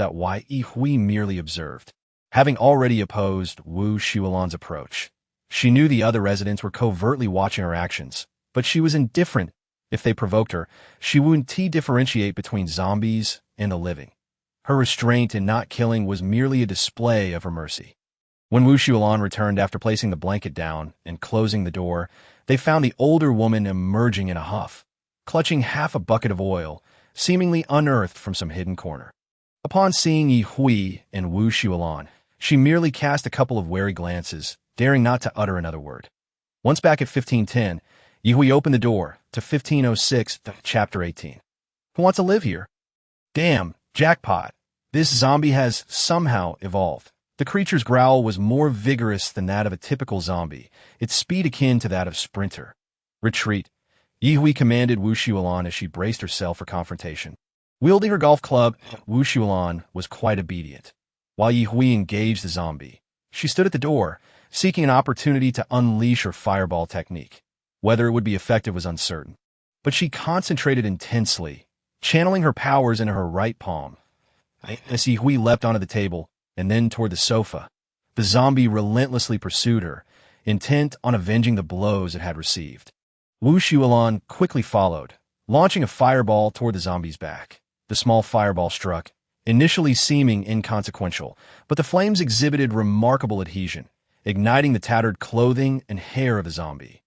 Yi Hui merely observed, having already opposed Wu Shulan's approach. She knew the other residents were covertly watching her actions, but she was indifferent. If they provoked her, she wouldn't differentiate between zombies and the living. Her restraint in not killing was merely a display of her mercy. When Wu Shulan returned after placing the blanket down and closing the door, they found the older woman emerging in a huff, clutching half a bucket of oil, seemingly unearthed from some hidden corner. Upon seeing Yi Hui and Wu Shulan, she merely cast a couple of wary glances, daring not to utter another word. Once back at 1510, Yi Hui opened the door to 1506, Chapter 18. "Who wants to live here?" "Damn, jackpot. This zombie has somehow evolved." The creature's growl was more vigorous than that of a typical zombie, its speed akin to that of Sprinter. "Retreat," Yi Hui commanded Wu Shulan as she braced herself for confrontation. Wielding her golf club, Wu Shulan was quite obedient. While Yi Hui engaged the zombie, she stood at the door, seeking an opportunity to unleash her fireball technique. Whether it would be effective was uncertain, but she concentrated intensely, channeling her powers into her right palm. As Yi Hui leapt onto the table and then toward the sofa, the zombie relentlessly pursued her, intent on avenging the blows it had received. Wu Shulan quickly followed, launching a fireball toward the zombie's back. The small fireball struck, initially seeming inconsequential, but the flames exhibited remarkable adhesion, igniting the tattered clothing and hair of the zombie.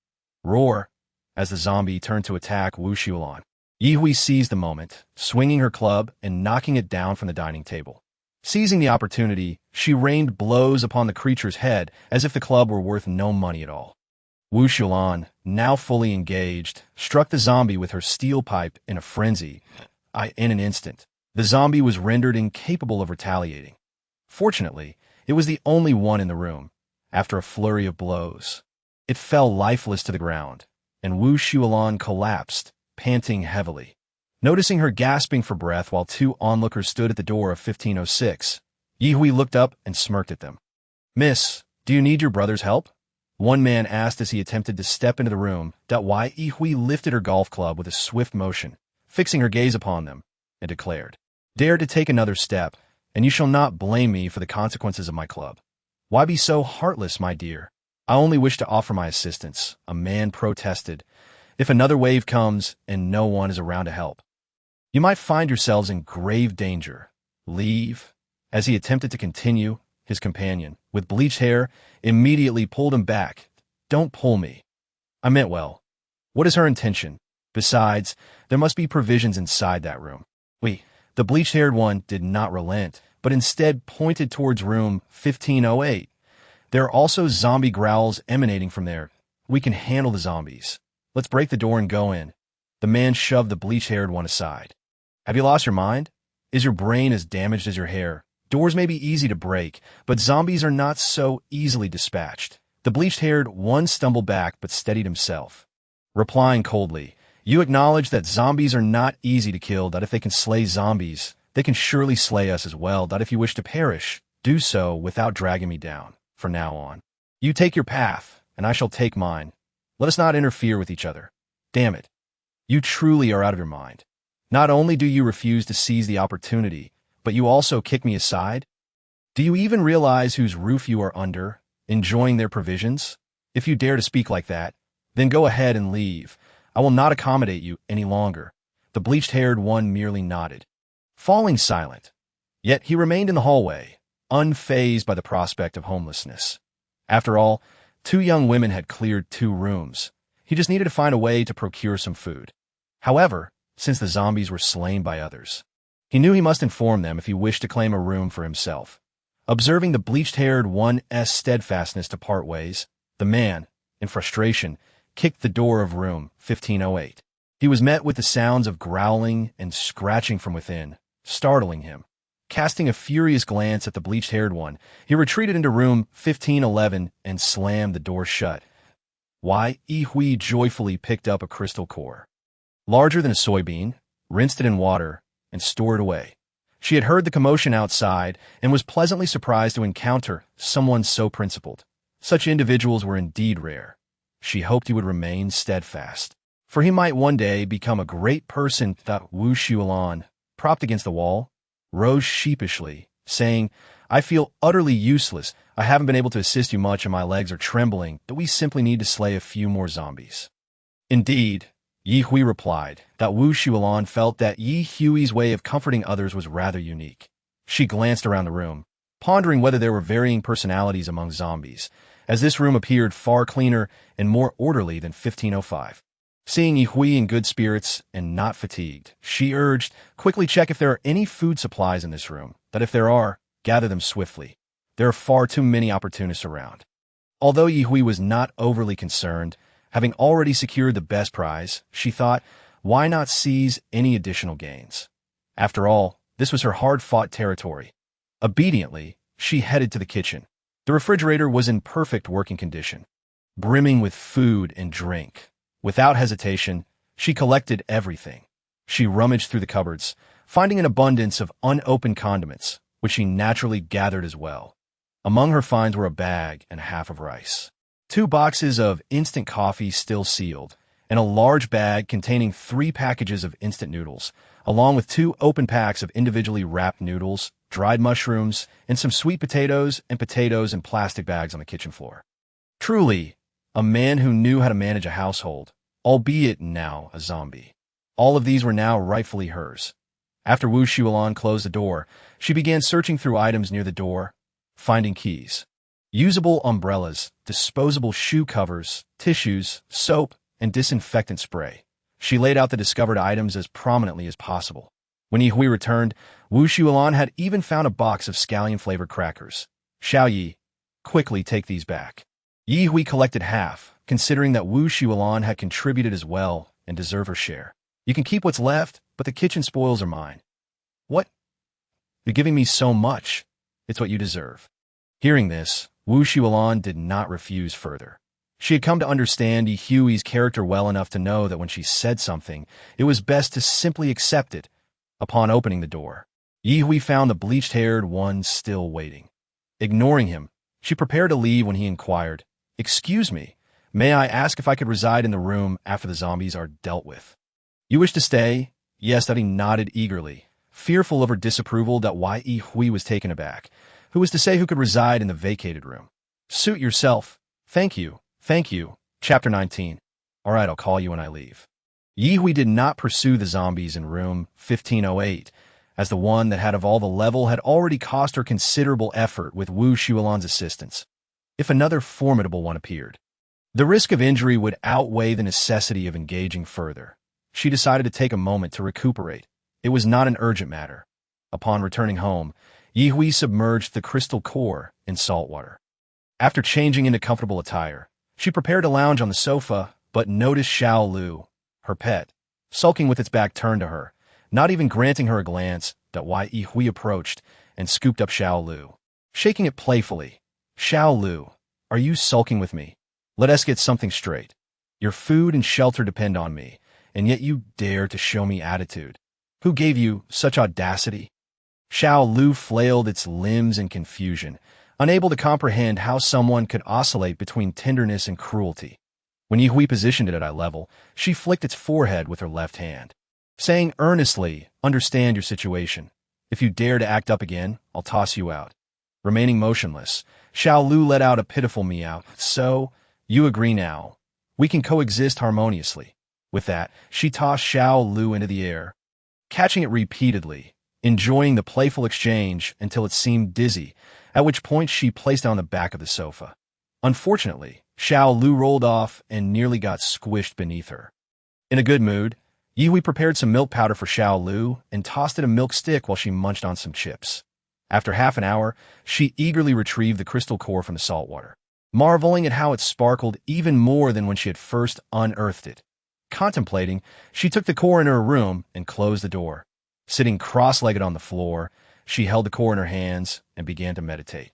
"Roar!" As the zombie turned to attack Wu Shulan, Yi Hui seized the moment, swinging her club and knocking it down from the dining table. Seizing the opportunity, she rained blows upon the creature's head as if the club were worth no money at all. Wu Shulan, now fully engaged, struck the zombie with her steel pipe in a frenzy. In an instant, the zombie was rendered incapable of retaliating. Fortunately, it was the only one in the room. after a flurry of blows. It fell lifeless to the ground, and Wu Shuolan collapsed, panting heavily. Noticing her gasping for breath while two onlookers stood at the door of 1506, Yi Hui looked up and smirked at them. "Miss, do you need your brother's help?" one man asked as he attempted to step into the room. Yi Hui lifted her golf club with a swift motion, fixing her gaze upon them, and declared, "Dare to take another step, and you shall not blame me for the consequences of my club." "Why be so heartless, my dear? I only wish to offer my assistance," a man protested. "If another wave comes and no one is around to help, you might find yourselves in grave danger. Leave." As he attempted to continue, his companion, with bleached hair, immediately pulled him back. "Don't pull me. I meant well. What is her intention? Besides, there must be provisions inside that room." The bleached-haired one did not relent, but instead pointed towards room 1508. "There are also zombie growls emanating from there. We can handle the zombies. Let's break the door and go in." The man shoved the bleached-haired one aside. "Have you lost your mind? Is your brain as damaged as your hair? Doors may be easy to break, but zombies are not so easily dispatched." The bleached-haired one stumbled back but steadied himself, replying coldly, "You acknowledge that zombies are not easy to kill, that if they can slay zombies, they can surely slay us as well, that if you wish to perish, do so without dragging me down. From now on, you take your path, and I shall take mine. Let us not interfere with each other. Damn it. You truly are out of your mind. Not only do you refuse to seize the opportunity, but you also kick me aside? Do you even realize whose roof you are under, enjoying their provisions? If you dare to speak like that, then go ahead and leave. I will not accommodate you any longer." The bleached-haired one merely nodded, falling silent. Yet he remained in the hallway, unfazed by the prospect of homelessness. After all, two young women had cleared 2 rooms. He just needed to find a way to procure some food. However, since the zombies were slain by others, he knew he must inform them if he wished to claim a room for himself. Observing the bleached-haired one's steadfastness to part ways, the man, in frustration, kicked the door of room 1508. He was met with the sounds of growling and scratching from within, startling him. Casting a furious glance at the bleached-haired one, he retreated into room 1511 and slammed the door shut. Yi Hui joyfully picked up a crystal core, larger than a soybean, rinsed it in water, and stored it away. She had heard the commotion outside and was pleasantly surprised to encounter someone so principled. Such individuals were indeed rare. She hoped he would remain steadfast, for he might one day become a great person. Wu Shuolan, propped against the wall, rose sheepishly, saying, "I feel utterly useless. I haven't been able to assist you much and my legs are trembling, but we simply need to slay a few more zombies." "Indeed," Yi Hui replied. Wu Shuolan felt that Yi Hui's way of comforting others was rather unique. She glanced around the room, pondering whether there were varying personalities among zombies, as this room appeared far cleaner and more orderly than 1505. Seeing Yi Hui in good spirits and not fatigued, she urged, "Quickly check if there are any food supplies in this room. That if there are, gather them swiftly. There are far too many opportunists around." Although Yi Hui was not overly concerned, having already secured the best prize, she thought, why not seize any additional gains? After all, this was her hard-fought territory. Obediently, she headed to the kitchen. The refrigerator was in perfect working condition, brimming with food and drink. Without hesitation, she collected everything. She rummaged through the cupboards, finding an abundance of unopened condiments, which she naturally gathered as well. Among her finds were a bag and a half of rice, 2 boxes of instant coffee still sealed, and a large bag containing 3 packages of instant noodles, along with 2 open packs of individually wrapped noodles, dried mushrooms, and some sweet potatoes in plastic bags on the kitchen floor. Truly, a man who knew how to manage a household, albeit now a zombie. All of these were now rightfully hers. After Wu Shuolan closed the door, she began searching through items near the door, finding keys, usable umbrellas, disposable shoe covers, tissues, soap, and disinfectant spray. She laid out the discovered items as prominently as possible. When Yi Hui returned, Wu Shuolan had even found a box of scallion-flavored crackers. "Xiao Yi, quickly take these back." Yi Hui collected half, considering that Wu Shuolan had contributed as well and deserved her share. "You can keep what's left, but the kitchen spoils are mine." "What? You're giving me so much. It's what you deserve." Hearing this, Wu Xuelan did not refuse further. She had come to understand Yi Hui's character well enough to know that when she said something, it was best to simply accept it. Upon opening the door, Yi Hui found the bleached-haired one still waiting. Ignoring him, she prepared to leave when he inquired, "Excuse me, may I ask if I could reside in the room after the zombies are dealt with?" "You wish to stay?" Yes, that he nodded eagerly, fearful of her disapproval. Why Yi Hui was taken aback. Who was to say who could reside in the vacated room? "Suit yourself. Thank you. Thank you." Chapter 19. All right, I'll call you when I leave. Yi Hui did not pursue the zombies in room 1508, as the one that had of all the level had already cost her considerable effort with Wu Xuelan's assistance. If another formidable one appeared, the risk of injury would outweigh the necessity of engaging further. She decided to take a moment to recuperate. It was not an urgent matter. Upon returning home, Yi Hui submerged the crystal core in salt water. After changing into comfortable attire, she prepared to lounge on the sofa, but noticed Xiao Lu, her pet, sulking with its back turned to her, not even granting her a glance. Why Yi Hui approached and scooped up Xiao Lu, shaking it playfully. "Xiao Lu, are you sulking with me? Let us get something straight. Your food and shelter depend on me, and yet you dare to show me attitude. Who gave you such audacity?" Xiao Lu flailed its limbs in confusion, unable to comprehend how someone could oscillate between tenderness and cruelty. When Yi Hui positioned it at eye level, she flicked its forehead with her left hand, saying earnestly, "Understand your situation. If you dare to act up again, I'll toss you out." Remaining motionless, Xiao Lu let out a pitiful meow. "So, you agree now. We can coexist harmoniously." With that, she tossed Xiao Lu into the air, catching it repeatedly, enjoying the playful exchange until it seemed dizzy, at which point she placed it on the back of the sofa. Unfortunately, Xiao Lu rolled off and nearly got squished beneath her. In a good mood, Yi Hui prepared some milk powder for Xiao Lu and tossed it a milk stick while she munched on some chips. After half an hour, she eagerly retrieved the crystal core from the salt water, marveling at how it sparkled even more than when she had first unearthed it. Contemplating, she took the core in her room and closed the door. Sitting cross-legged on the floor, she held the core in her hands and began to meditate.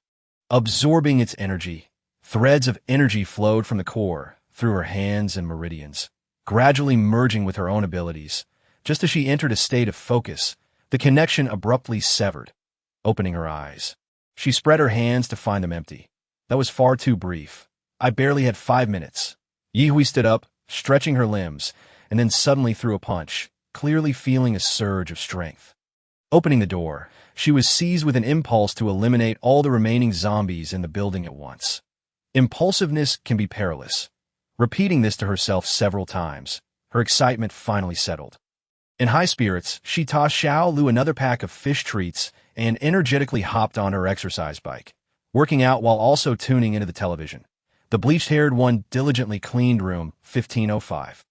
Absorbing its energy, threads of energy flowed from the core through her hands and meridians, gradually merging with her own abilities. Just as she entered a state of focus, the connection abruptly severed. Opening her eyes, she spread her hands to find them empty. That was far too brief. "I barely had 5 minutes." Yi Hui stood up, stretching her limbs, and then suddenly threw a punch, clearly feeling a surge of strength. Opening the door, she was seized with an impulse to eliminate all the remaining zombies in the building at once. Impulsiveness can be perilous. Repeating this to herself several times, her excitement finally settled. In high spirits, she tossed Xiao Lu another pack of fish treats and energetically hopped on her exercise bike, working out while also tuning into the television. The bleached-haired one diligently cleaned room 1505.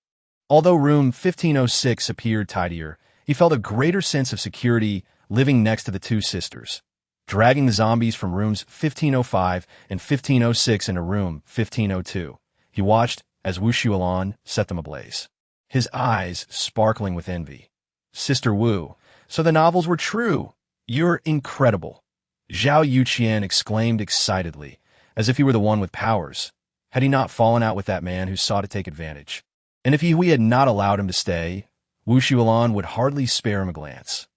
Although room 1506 appeared tidier, he felt a greater sense of security living next to the two sisters. Dragging the zombies from rooms 1505 and 1506 into room 1502, he watched as Wu Xuelan set them ablaze, his eyes sparkling with envy. "Sister Wu, so the novels were true. You're incredible." Zhao Yuqian exclaimed excitedly, as if he were the one with powers. Had he not fallen out with that man who sought to take advantage? And if Yi Hui had not allowed him to stay, Wu Xuelan would hardly spare him a glance.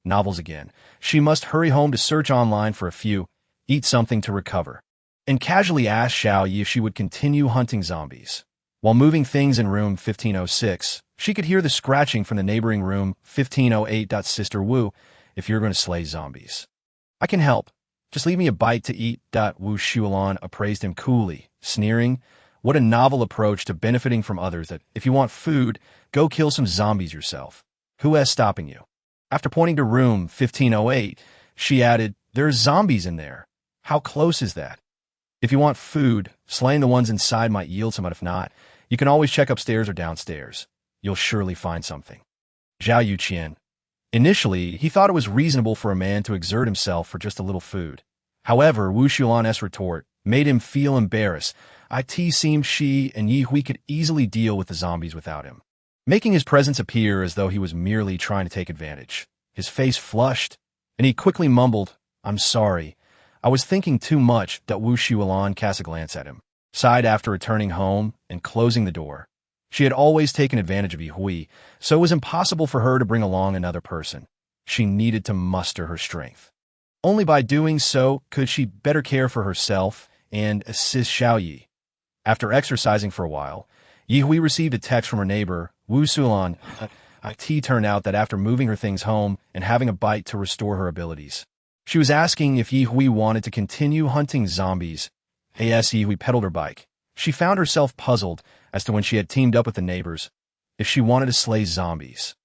Novels again. She must hurry home to search online for a few, eat something to recover, and casually asked Xiao Yi if she would continue hunting zombies. While moving things in room 1506, she could hear the scratching from the neighboring room 1508. "Sister Wu, if you're going to slay zombies, I can help. Just leave me a bite to eat." Wu Xuelan appraised him coolly, sneering. What a novel approach to benefiting from others, that if you want food, go kill some zombies yourself. Who is stopping you? After pointing to room 1508, she added, "There's zombies in there. How close is that? If you want food, slaying the ones inside might yield some, but if not, you can always check upstairs or downstairs. You'll surely find something." Zhao Yuqian. Initially, he thought it was reasonable for a man to exert himself for just a little food. However, Wu Xuelan's retort made him feel embarrassed. It seemed she and Yi Hui could easily deal with the zombies without him, making his presence appear as though he was merely trying to take advantage. His face flushed, and he quickly mumbled, "I'm sorry. I was thinking too much. Wu Shualan cast a glance at him, sighed after returning home and closing the door. She had always taken advantage of Ye Hui, so it was impossible for her to bring along another person. She needed to muster her strength. Only by doing so could she better care for herself and assist Xiaoyi. After exercising for a while, Ye Hui received a text from her neighbor, Wu Sulan. It turned out that after moving her things home and having a bite to restore her abilities, she was asking if Ye Hui wanted to continue hunting zombies. As Ye Hui pedaled her bike, she found herself puzzled as to when she had teamed up with the neighbors, if she wanted to slay zombies.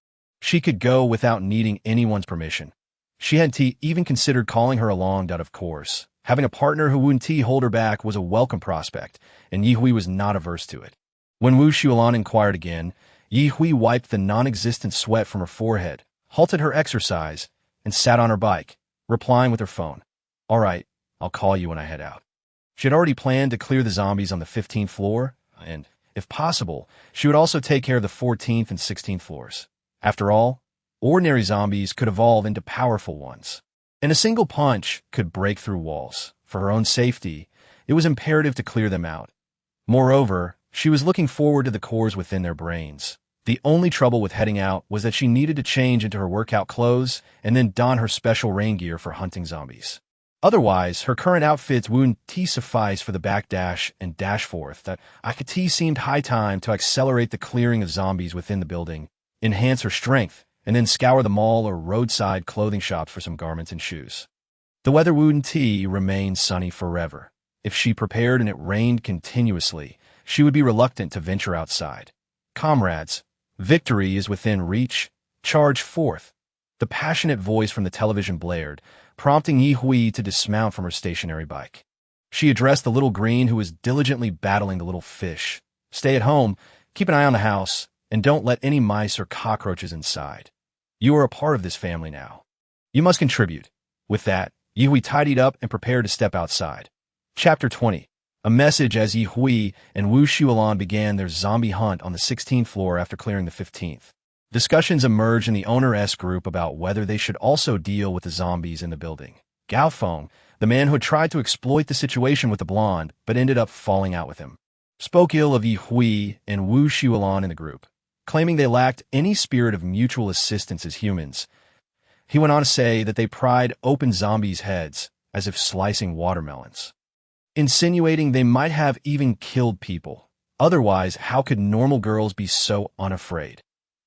She could go without needing anyone's permission. She hadn't even considered calling her along. Of course, having a partner who wouldn't hold her back was a welcome prospect, and Ye Hui was not averse to it. When Wu Shualan inquired again, Ye Hui wiped the non-existent sweat from her forehead, halted her exercise, and sat on her bike, replying with her phone. "All right, I'll call you when I head out." She had already planned to clear the zombies on the 15th floor, and, if possible, she would also take care of the 14th and 16th floors. After all, ordinary zombies could evolve into powerful ones, and a single punch could break through walls. For her own safety, it was imperative to clear them out. Moreover, she was looking forward to the cores within their brains. The only trouble with heading out was that she needed to change into her workout clothes and then don her special rain gear for hunting zombies. Otherwise, her current outfits wouldn't suffice for the backdash and dash forth. That seemed high time to accelerate the clearing of zombies within the building, enhance her strength, and then scour the mall or roadside clothing shops for some garments and shoes. The weather wouldn't remain sunny forever. If she prepared and it rained continuously, she would be reluctant to venture outside. "Comrades, victory is within reach. Charge forth." The passionate voice from the television blared, prompting Ye Hui to dismount from her stationary bike. She addressed the little green who was diligently battling the little fish. "Stay at home, keep an eye on the house, and don't let any mice or cockroaches inside. You are a part of this family now. You must contribute." With that, Ye Hui tidied up and prepared to step outside. Chapter 20. A message. As Ye Hui and Wu Shualan began their zombie hunt on the 16th floor after clearing the 15th. Discussions emerged in the owner-s group about whether they should also deal with the zombies in the building. Gao Feng, the man who had tried to exploit the situation with the blonde but ended up falling out with him, spoke ill of Ye Hui and Wu Shualan in the group, claiming they lacked any spirit of mutual assistance as humans. He went on to say that they pried open zombies' heads as if slicing watermelons, insinuating they might have even killed people. Otherwise, how could normal girls be so unafraid?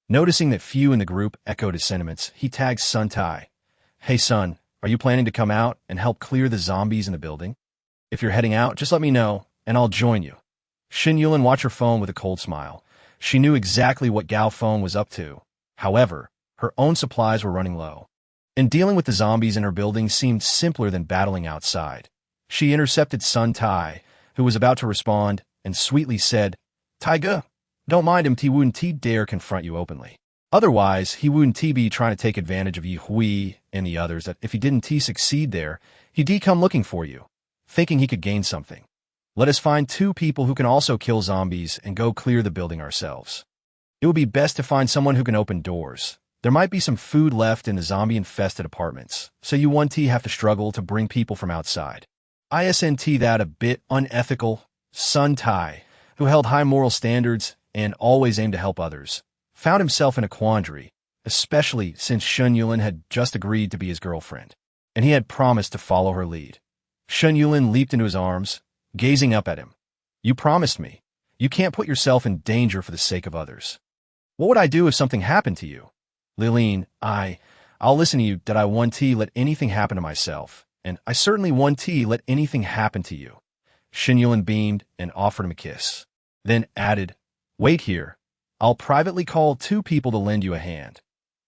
Noticing that few in the group echoed his sentiments, he tagged Sun Tai. "Hey son, are you planning to come out and help clear the zombies in the building? If you're heading out, just let me know, and I'll join you." Xin Yulin watched her phone with a cold smile. She knew exactly what Gao Feng was up to. However, her own supplies were running low, and dealing with the zombies in her building seemed simpler than battling outside. She intercepted Sun Tai, who was about to respond, and sweetly said, "Taiga, don't mind him. He wouldn't dare confront you openly. Otherwise, he wouldn't be trying to take advantage of Ye Hui and the others. That if he didn't succeed there, he'd come looking for you, thinking he could gain something. Let us find 2 people who can also kill zombies and go clear the building ourselves. It would be best to find someone who can open doors. There might be some food left in the zombie-infested apartments, so you won't have to struggle to bring people from outside." Isn't that a bit unethical? Sun Tai, who held high moral standards and always aimed to help others, found himself in a quandary, especially since Shun Yulin had just agreed to be his girlfriend, and he had promised to follow her lead. Shun Yulin leaped into his arms, gazing up at him. "You promised me. You can't put yourself in danger for the sake of others." "What would I do if something happened to you?" "Liline, I'll listen to you. Did I want let anything happen to myself, and I certainly want let anything happen to you." Shun Yulin beamed and offered him a kiss, then added, "Wait here. I'll privately call 2 people to lend you a hand.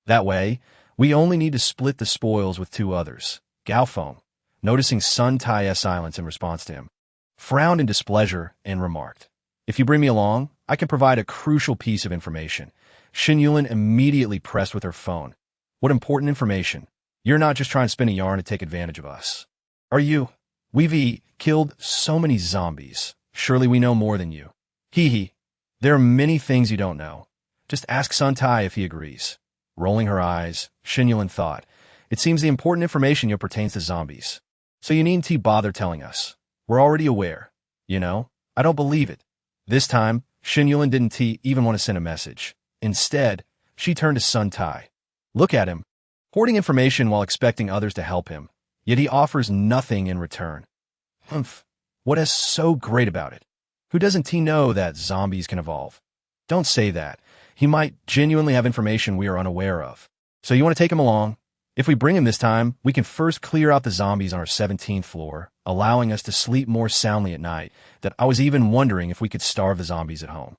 That way, we only need to split the spoils with 2 others. Gao Feng, noticing Sun Tai's silence in response to him, frowned in displeasure and remarked, "If you bring me along, I can provide a crucial piece of information." Xin Yulin immediately pressed with her phone. "What important information? You're not just trying to spin a yarn to take advantage of us, are you? We've killed so many zombies. Surely we know more than you." "Hee. There are many things you don't know. Just ask Sun Tai if he agrees." Rolling her eyes, Xin Yulin thought, "It seems the important information pertains to zombies. So you needn't bother telling us. We're already aware. You know, I don't believe it. This time, Xinyuan didn't even want to send a message. Instead, she turned to Sun Tai. Look at him, hoarding information while expecting others to help him, yet he offers nothing in return. Humph, what is so great about it? Who doesn't he know that zombies can evolve? Don't say that. He might genuinely have information we are unaware of. So you want to take him along? If we bring him this time, we can first clear out the zombies on our 17th floor, allowing us to sleep more soundly at night, that I was even wondering if we could starve the zombies at home.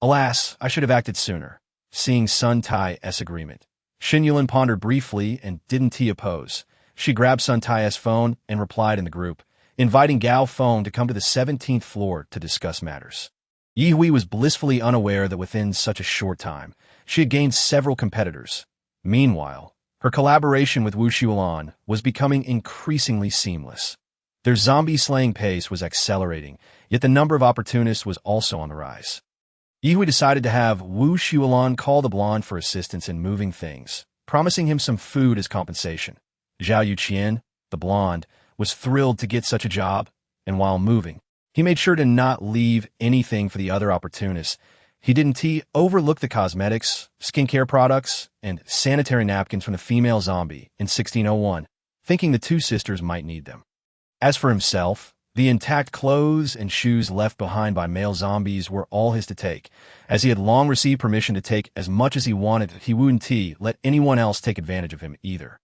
Alas, I should have acted sooner. Seeing Sun Tai's agreement, Xinyuan pondered briefly and didn't oppose. She grabbed Sun Tai's phone and replied in the group, inviting Gao Feng to come to the 17th floor to discuss matters. Ye Hui was blissfully unaware that within such a short time, she had gained several competitors. Meanwhile, her collaboration with Wu Xuelan was becoming increasingly seamless. Their zombie-slaying pace was accelerating, yet the number of opportunists was also on the rise. Ye Hui decided to have Wu Xuelan call the blonde for assistance in moving things, promising him some food as compensation. Zhao Yuqian, the blonde, was thrilled to get such a job, and while moving, he made sure to not leave anything for the other opportunists. He didn't overlook the cosmetics, skincare products, and sanitary napkins from the female zombie in 1601, thinking the two sisters might need them. As for himself, the intact clothes and shoes left behind by male zombies were all his to take. As he had long received permission to take as much as he wanted, he wouldn't let anyone else take advantage of him either.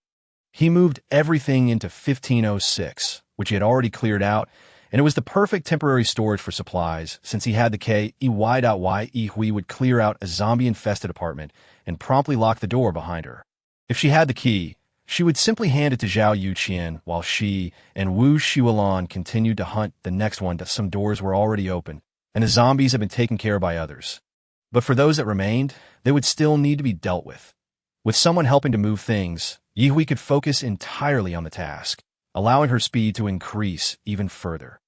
He moved everything into 1506, which he had already cleared out, and it was the perfect temporary storage for supplies, since he had the Ye Hui would clear out a zombie-infested apartment and promptly lock the door behind her. If she had the key, she would simply hand it to Zhao Yuqian while she and Wu Xuelan continued to hunt the next one. Some doors were already open, and the zombies had been taken care of by others. But for those that remained, they would still need to be dealt with. With someone helping to move things, Ye Hui could focus entirely on the task, allowing her speed to increase even further.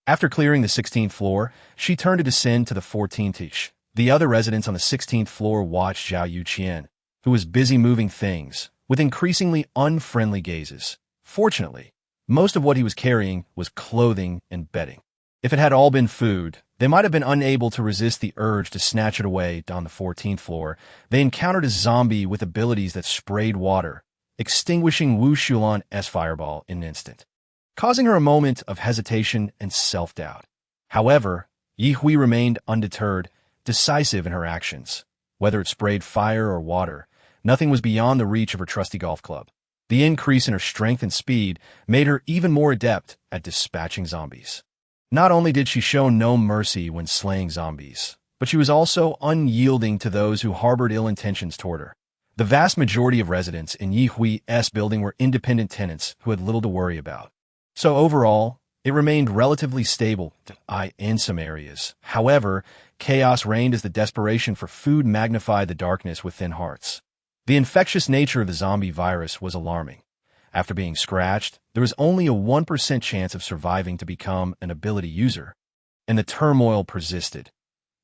After clearing the 16th floor, she turned to descend to the 14th. The other residents on the 16th floor watched Zhao Yuqian, who was busy moving things, with increasingly unfriendly gazes. Fortunately, most of what he was carrying was clothing and bedding. If it had all been food, they might have been unable to resist the urge to snatch it away. On the 14th floor, they encountered a zombie with abilities that sprayed water, extinguishing Wu Xuelan's fireball in an instant, causing her a moment of hesitation and self-doubt. However, Ye Hui remained undeterred, decisive in her actions. Whether it sprayed fire or water, nothing was beyond the reach of her trusty golf club. The increase in her strength and speed made her even more adept at dispatching zombies. Not only did she show no mercy when slaying zombies, but she was also unyielding to those who harbored ill intentions toward her. The vast majority of residents in Ye Hui's building were independent tenants who had little to worry about. So overall, it remained relatively stable in some areas. However, chaos reigned as the desperation for food magnified the darkness within hearts. The infectious nature of the zombie virus was alarming. After being scratched, there was only a 1% chance of surviving to become an ability user, and the turmoil persisted.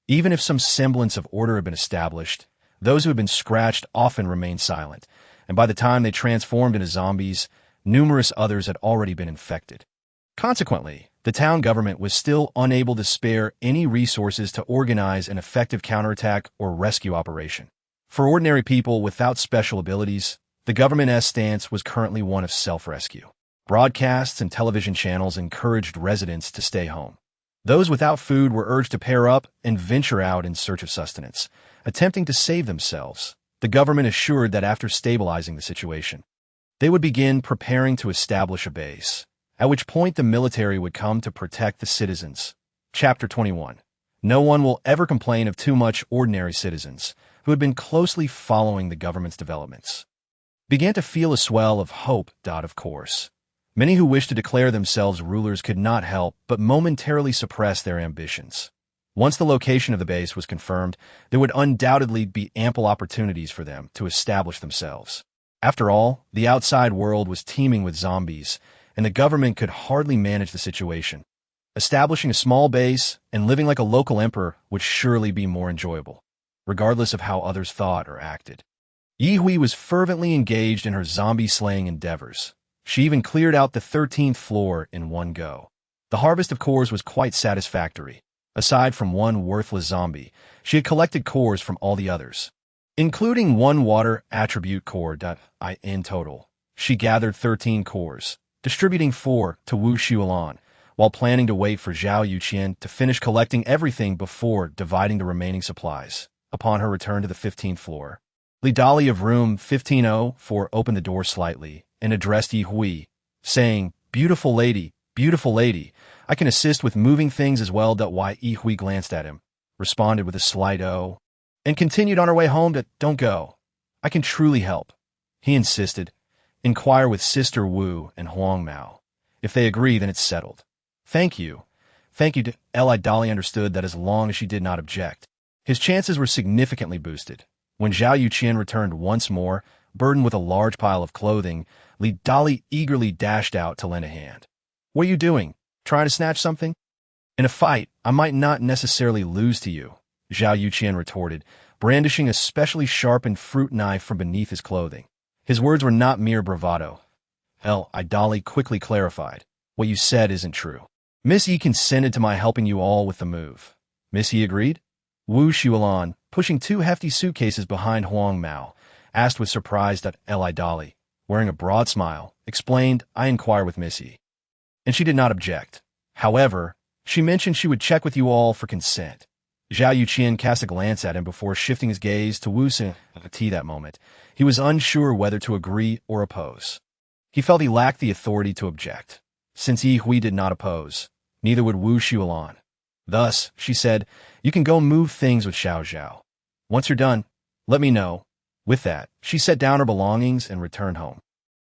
Even if some semblance of order had been established, those who had been scratched often remained silent, and by the time they transformed into zombies, numerous others had already been infected. Consequently, the town government was still unable to spare any resources to organize an effective counterattack or rescue operation. For ordinary people without special abilities, the government's stance was currently one of self-rescue. Broadcasts and television channels encouraged residents to stay home. Those without food were urged to pair up and venture out in search of sustenance, attempting to save themselves. The government assured that after stabilizing the situation, they would begin preparing to establish a base, at which point the military would come to protect the citizens. Chapter 21. No one will ever complain of too much. Ordinary citizens, who had been closely following the government's developments, began to feel a swell of hope. Of course, many who wished to declare themselves rulers could not help but momentarily suppress their ambitions. Once the location of the base was confirmed, there would undoubtedly be ample opportunities for them to establish themselves. After all, the outside world was teeming with zombies, and the government could hardly manage the situation. Establishing a small base and living like a local emperor would surely be more enjoyable, regardless of how others thought or acted. Ye Hui was fervently engaged in her zombie-slaying endeavors. She even cleared out the 13th floor in one go. The harvest of cores was quite satisfactory. Aside from one worthless zombie, she had collected cores from all the others, including one water attribute core.I. In total, she gathered 13 cores, distributing 4 to Wu Xiulan, while planning to wait for Zhao Yuqian to finish collecting everything before dividing the remaining supplies. Upon her return to the 15th floor, Li Dali of room 1504 opened the door slightly and addressed Yi Hui, saying, beautiful lady, I can assist with moving things as well." Yi Hui glanced at him, responded with a slight "oh," and continued on her way home to "Don't go. I can truly help." He insisted, "Inquire with Sister Wu and Huang Mao. If they agree, then it's settled." Thank you. Li Dali understood that as long as she did not object, his chances were significantly boosted. When Zhao Yuqian returned once more, burdened with a large pile of clothing, Li Dali eagerly dashed out to lend a hand. "What are you doing? Trying to snatch something?" "In a fight, I might not necessarily lose to you," Zhao Yuqian retorted, brandishing a specially sharpened fruit knife from beneath his clothing. His words were not mere bravado. Li Dali quickly clarified, "What you said isn't true. Miss Yi consented to my helping you all with the move." Miss Yi agreed? Wu Xiulan, pushing 2 hefty suitcases behind Huang Mao, asked with surprise that Li Dali, wearing a broad smile, explained, "I inquire with Miss Yi." And she did not object. However, she mentioned she would check with you all for consent. Zhao Yuqian cast a glance at him before shifting his gaze to Wu Xin. That moment, he was unsure whether to agree or oppose. He felt he lacked the authority to object. Since Yi Hui did not oppose, neither would Wu Xiulan. Thus, she said, "You can go move things with Xiao Zhao. Once you're done, let me know." With that, she set down her belongings and returned home.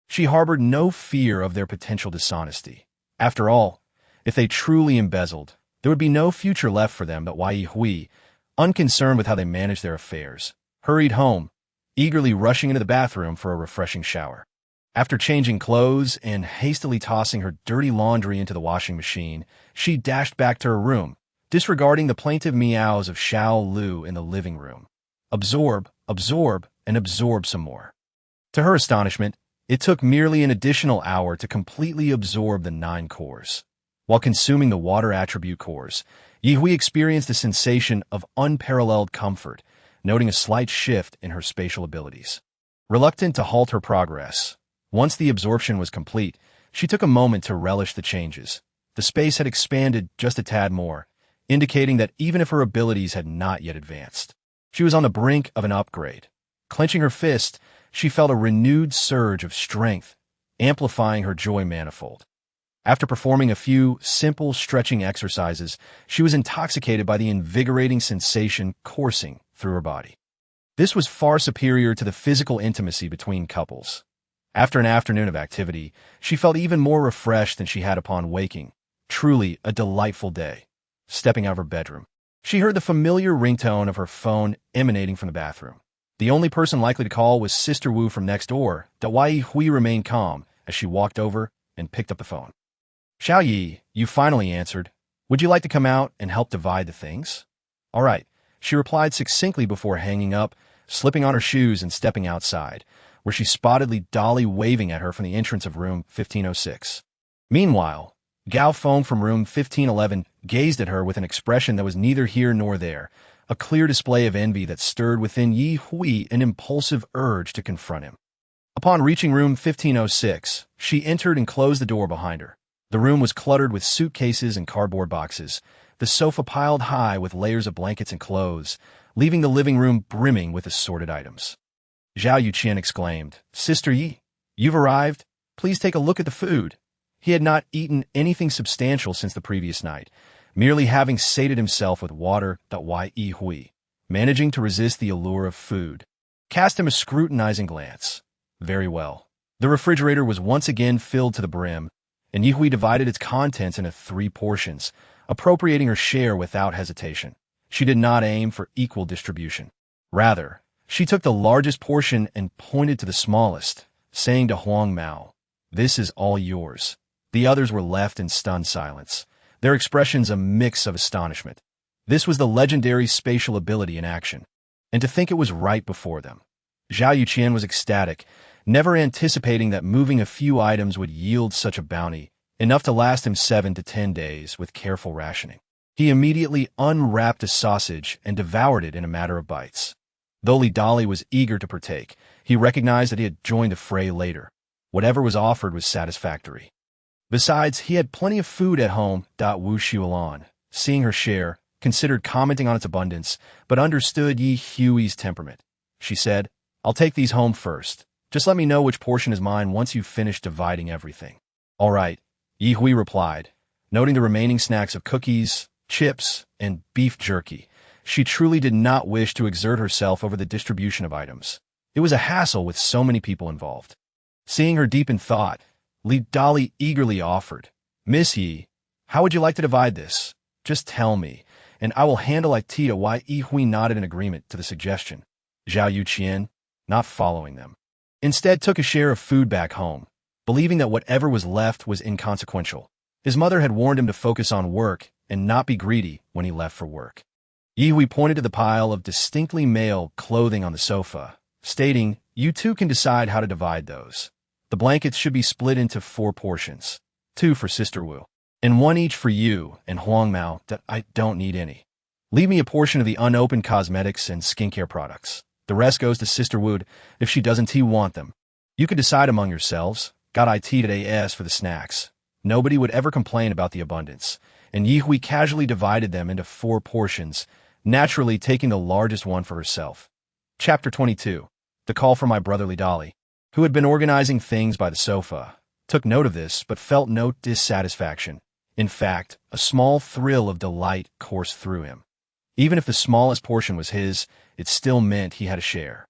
She harbored no fear of their potential dishonesty. After all, if they truly embezzled, there would be no future left for them. But Yi Hui, unconcerned with how they managed their affairs, hurried home, eagerly rushing into the bathroom for a refreshing shower. After changing clothes and hastily tossing her dirty laundry into the washing machine, she dashed back to her room, disregarding the plaintive meows of Xiao Lu in the living room. Absorb, and absorb some more. To her astonishment, it took merely an additional hour to completely absorb the 9 cores. While consuming the water attribute cores, Yi Hui experienced a sensation of unparalleled comfort, noting a slight shift in her spatial abilities. Reluctant to halt her progress, once the absorption was complete, she took a moment to relish the changes. The space had expanded just a tad more, indicating that even if her abilities had not yet advanced, she was on the brink of an upgrade. Clenching her fist, she felt a renewed surge of strength, amplifying her joy manifold. After performing a few simple stretching exercises, she was intoxicated by the invigorating sensation coursing through her body. This was far superior to the physical intimacy between couples. After an afternoon of activity, she felt even more refreshed than she had upon waking. Truly a delightful day. Stepping out of her bedroom, she heard the familiar ringtone of her phone emanating from the bathroom. The only person likely to call was Sister Wu from next door. Yi Hui remained calm as she walked over and picked up the phone. "Xiao Yi, you finally answered. Would you like to come out and help divide the things?" "All right," she replied succinctly before hanging up, slipping on her shoes and stepping outside, where she spotted Li Dali waving at her from the entrance of room 1506. Meanwhile, Gao Feng from room 1511 gazed at her with an expression that was neither here nor there, a clear display of envy that stirred within Yi Hui an impulsive urge to confront him. Upon reaching room 1506, she entered and closed the door behind her. The room was cluttered with suitcases and cardboard boxes, the sofa piled high with layers of blankets and clothes, leaving the living room brimming with assorted items. Zhao Yuqian exclaimed, "Sister Yi, you've arrived. Please take a look at the food." He had not eaten anything substantial since the previous night, merely having sated himself with water. Yi Hui, managing to resist the allure of food, cast him a scrutinizing glance. Very well. The refrigerator was once again filled to the brim, and Yi Hui divided its contents into 3 portions, appropriating her share without hesitation. She did not aim for equal distribution. Rather, she took the largest portion and pointed to the smallest, saying to Huang Mao, "This is all yours." The others were left in stunned silence, their expressions a mix of astonishment. This was the legendary spatial ability in action, and to think it was right before them. Zhao Yuqian was ecstatic, never anticipating that moving a few items would yield such a bounty, enough to last him 7 to 10 days with careful rationing. He immediately unwrapped a sausage and devoured it in a matter of bites. Though Dali was eager to partake, he recognized that he had joined the fray later. Whatever was offered was satisfactory. Besides, he had plenty of food at home. Wu Xiulan, seeing her share, considered commenting on its abundance, but understood Ye Hui's temperament. She said, "I'll take these home first. Just let me know which portion is mine once you've finished dividing everything." "All right," Ye Hui replied, noting the remaining snacks of cookies, chips, and beef jerky. She truly did not wish to exert herself over the distribution of items. It was a hassle with so many people involved. Seeing her deep in thought, Li Dali eagerly offered, "Miss Yi, how would you like to divide this? Just tell me, and I will handle it." Yi Hui nodded in agreement to the suggestion. Zhao Yuqian, not following them, instead took a share of food back home, believing that whatever was left was inconsequential. His mother had warned him to focus on work and not be greedy when he left for work. Yi Hui pointed to the pile of distinctly male clothing on the sofa, stating, "You two can decide how to divide those. The blankets should be split into 4 portions, 2 for Sister Wu, and 1 each for you and Huang Mao. That I don't need any. Leave me a portion of the unopened cosmetics and skincare products. The rest goes to Sister Wu if she doesn't want them. You could decide among yourselves. Got it today as for the snacks." Nobody would ever complain about the abundance, and Yi Hui casually divided them into 4 portions, naturally taking the largest one for herself. Chapter 22. The call from my brotherly Dali, who had been organizing things by the sofa, took note of this but felt no dissatisfaction. In fact, a small thrill of delight coursed through him. Even if the smallest portion was his, it still meant he had a share.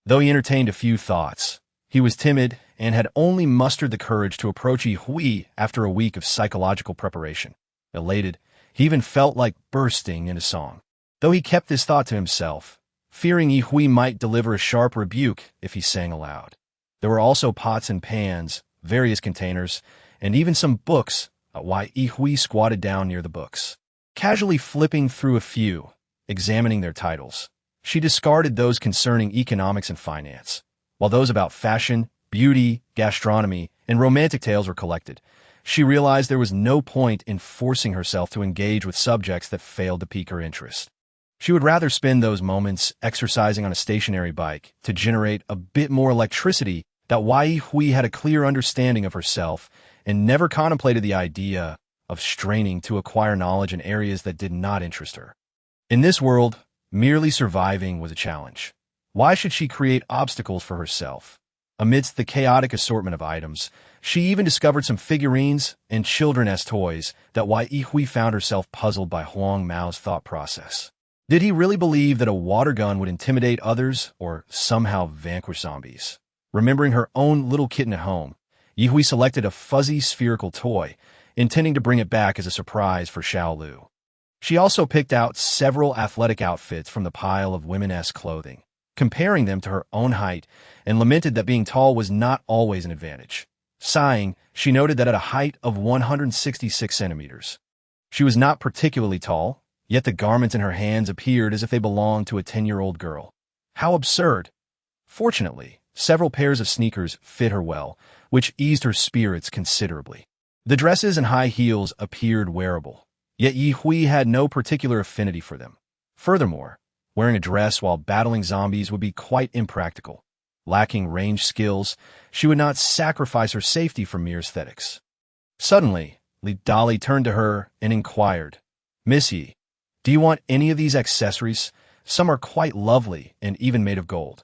Though he entertained a few thoughts, he was timid and had only mustered the courage to approach Yi Hui after a week of psychological preparation. Elated, he even felt like bursting into song. Though he kept this thought to himself, fearing Yi Hui might deliver a sharp rebuke if he sang aloud. There were also pots and pans, various containers, and even some books. While Yi Hui squatted down near the books, casually flipping through a few, examining their titles. She discarded those concerning economics and finance, while those about fashion, beauty, gastronomy, and romantic tales were collected. She realized there was no point in forcing herself to engage with subjects that failed to pique her interest. She would rather spend those moments exercising on a stationary bike to generate a bit more electricity. That Yi Hui had a clear understanding of herself and never contemplated the idea of straining to acquire knowledge in areas that did not interest her. In this world, merely surviving was a challenge. Why should she create obstacles for herself? Amidst the chaotic assortment of items, she even discovered some figurines and children's toys that Yi Hui found herself puzzled by Huang Mao's thought process. Did he really believe that a water gun would intimidate others or somehow vanquish zombies? Remembering her own little kitten at home, Yi Hui selected a fuzzy spherical toy, intending to bring it back as a surprise for Xiao Lu. She also picked out several athletic outfits from the pile of women's clothing, comparing them to her own height, and lamented that being tall was not always an advantage. Sighing, she noted that at a height of 166 centimeters, she was not particularly tall, yet the garments in her hands appeared as if they belonged to a 10-year-old girl. How absurd! Fortunately, several pairs of sneakers fit her well, which eased her spirits considerably. The dresses and high heels appeared wearable, yet Yi Hui had no particular affinity for them. Furthermore, wearing a dress while battling zombies would be quite impractical. Lacking range skills, she would not sacrifice her safety for mere aesthetics. Suddenly, Li Dali turned to her and inquired, "Miss Yi, do you want any of these accessories? Some are quite lovely and even made of gold."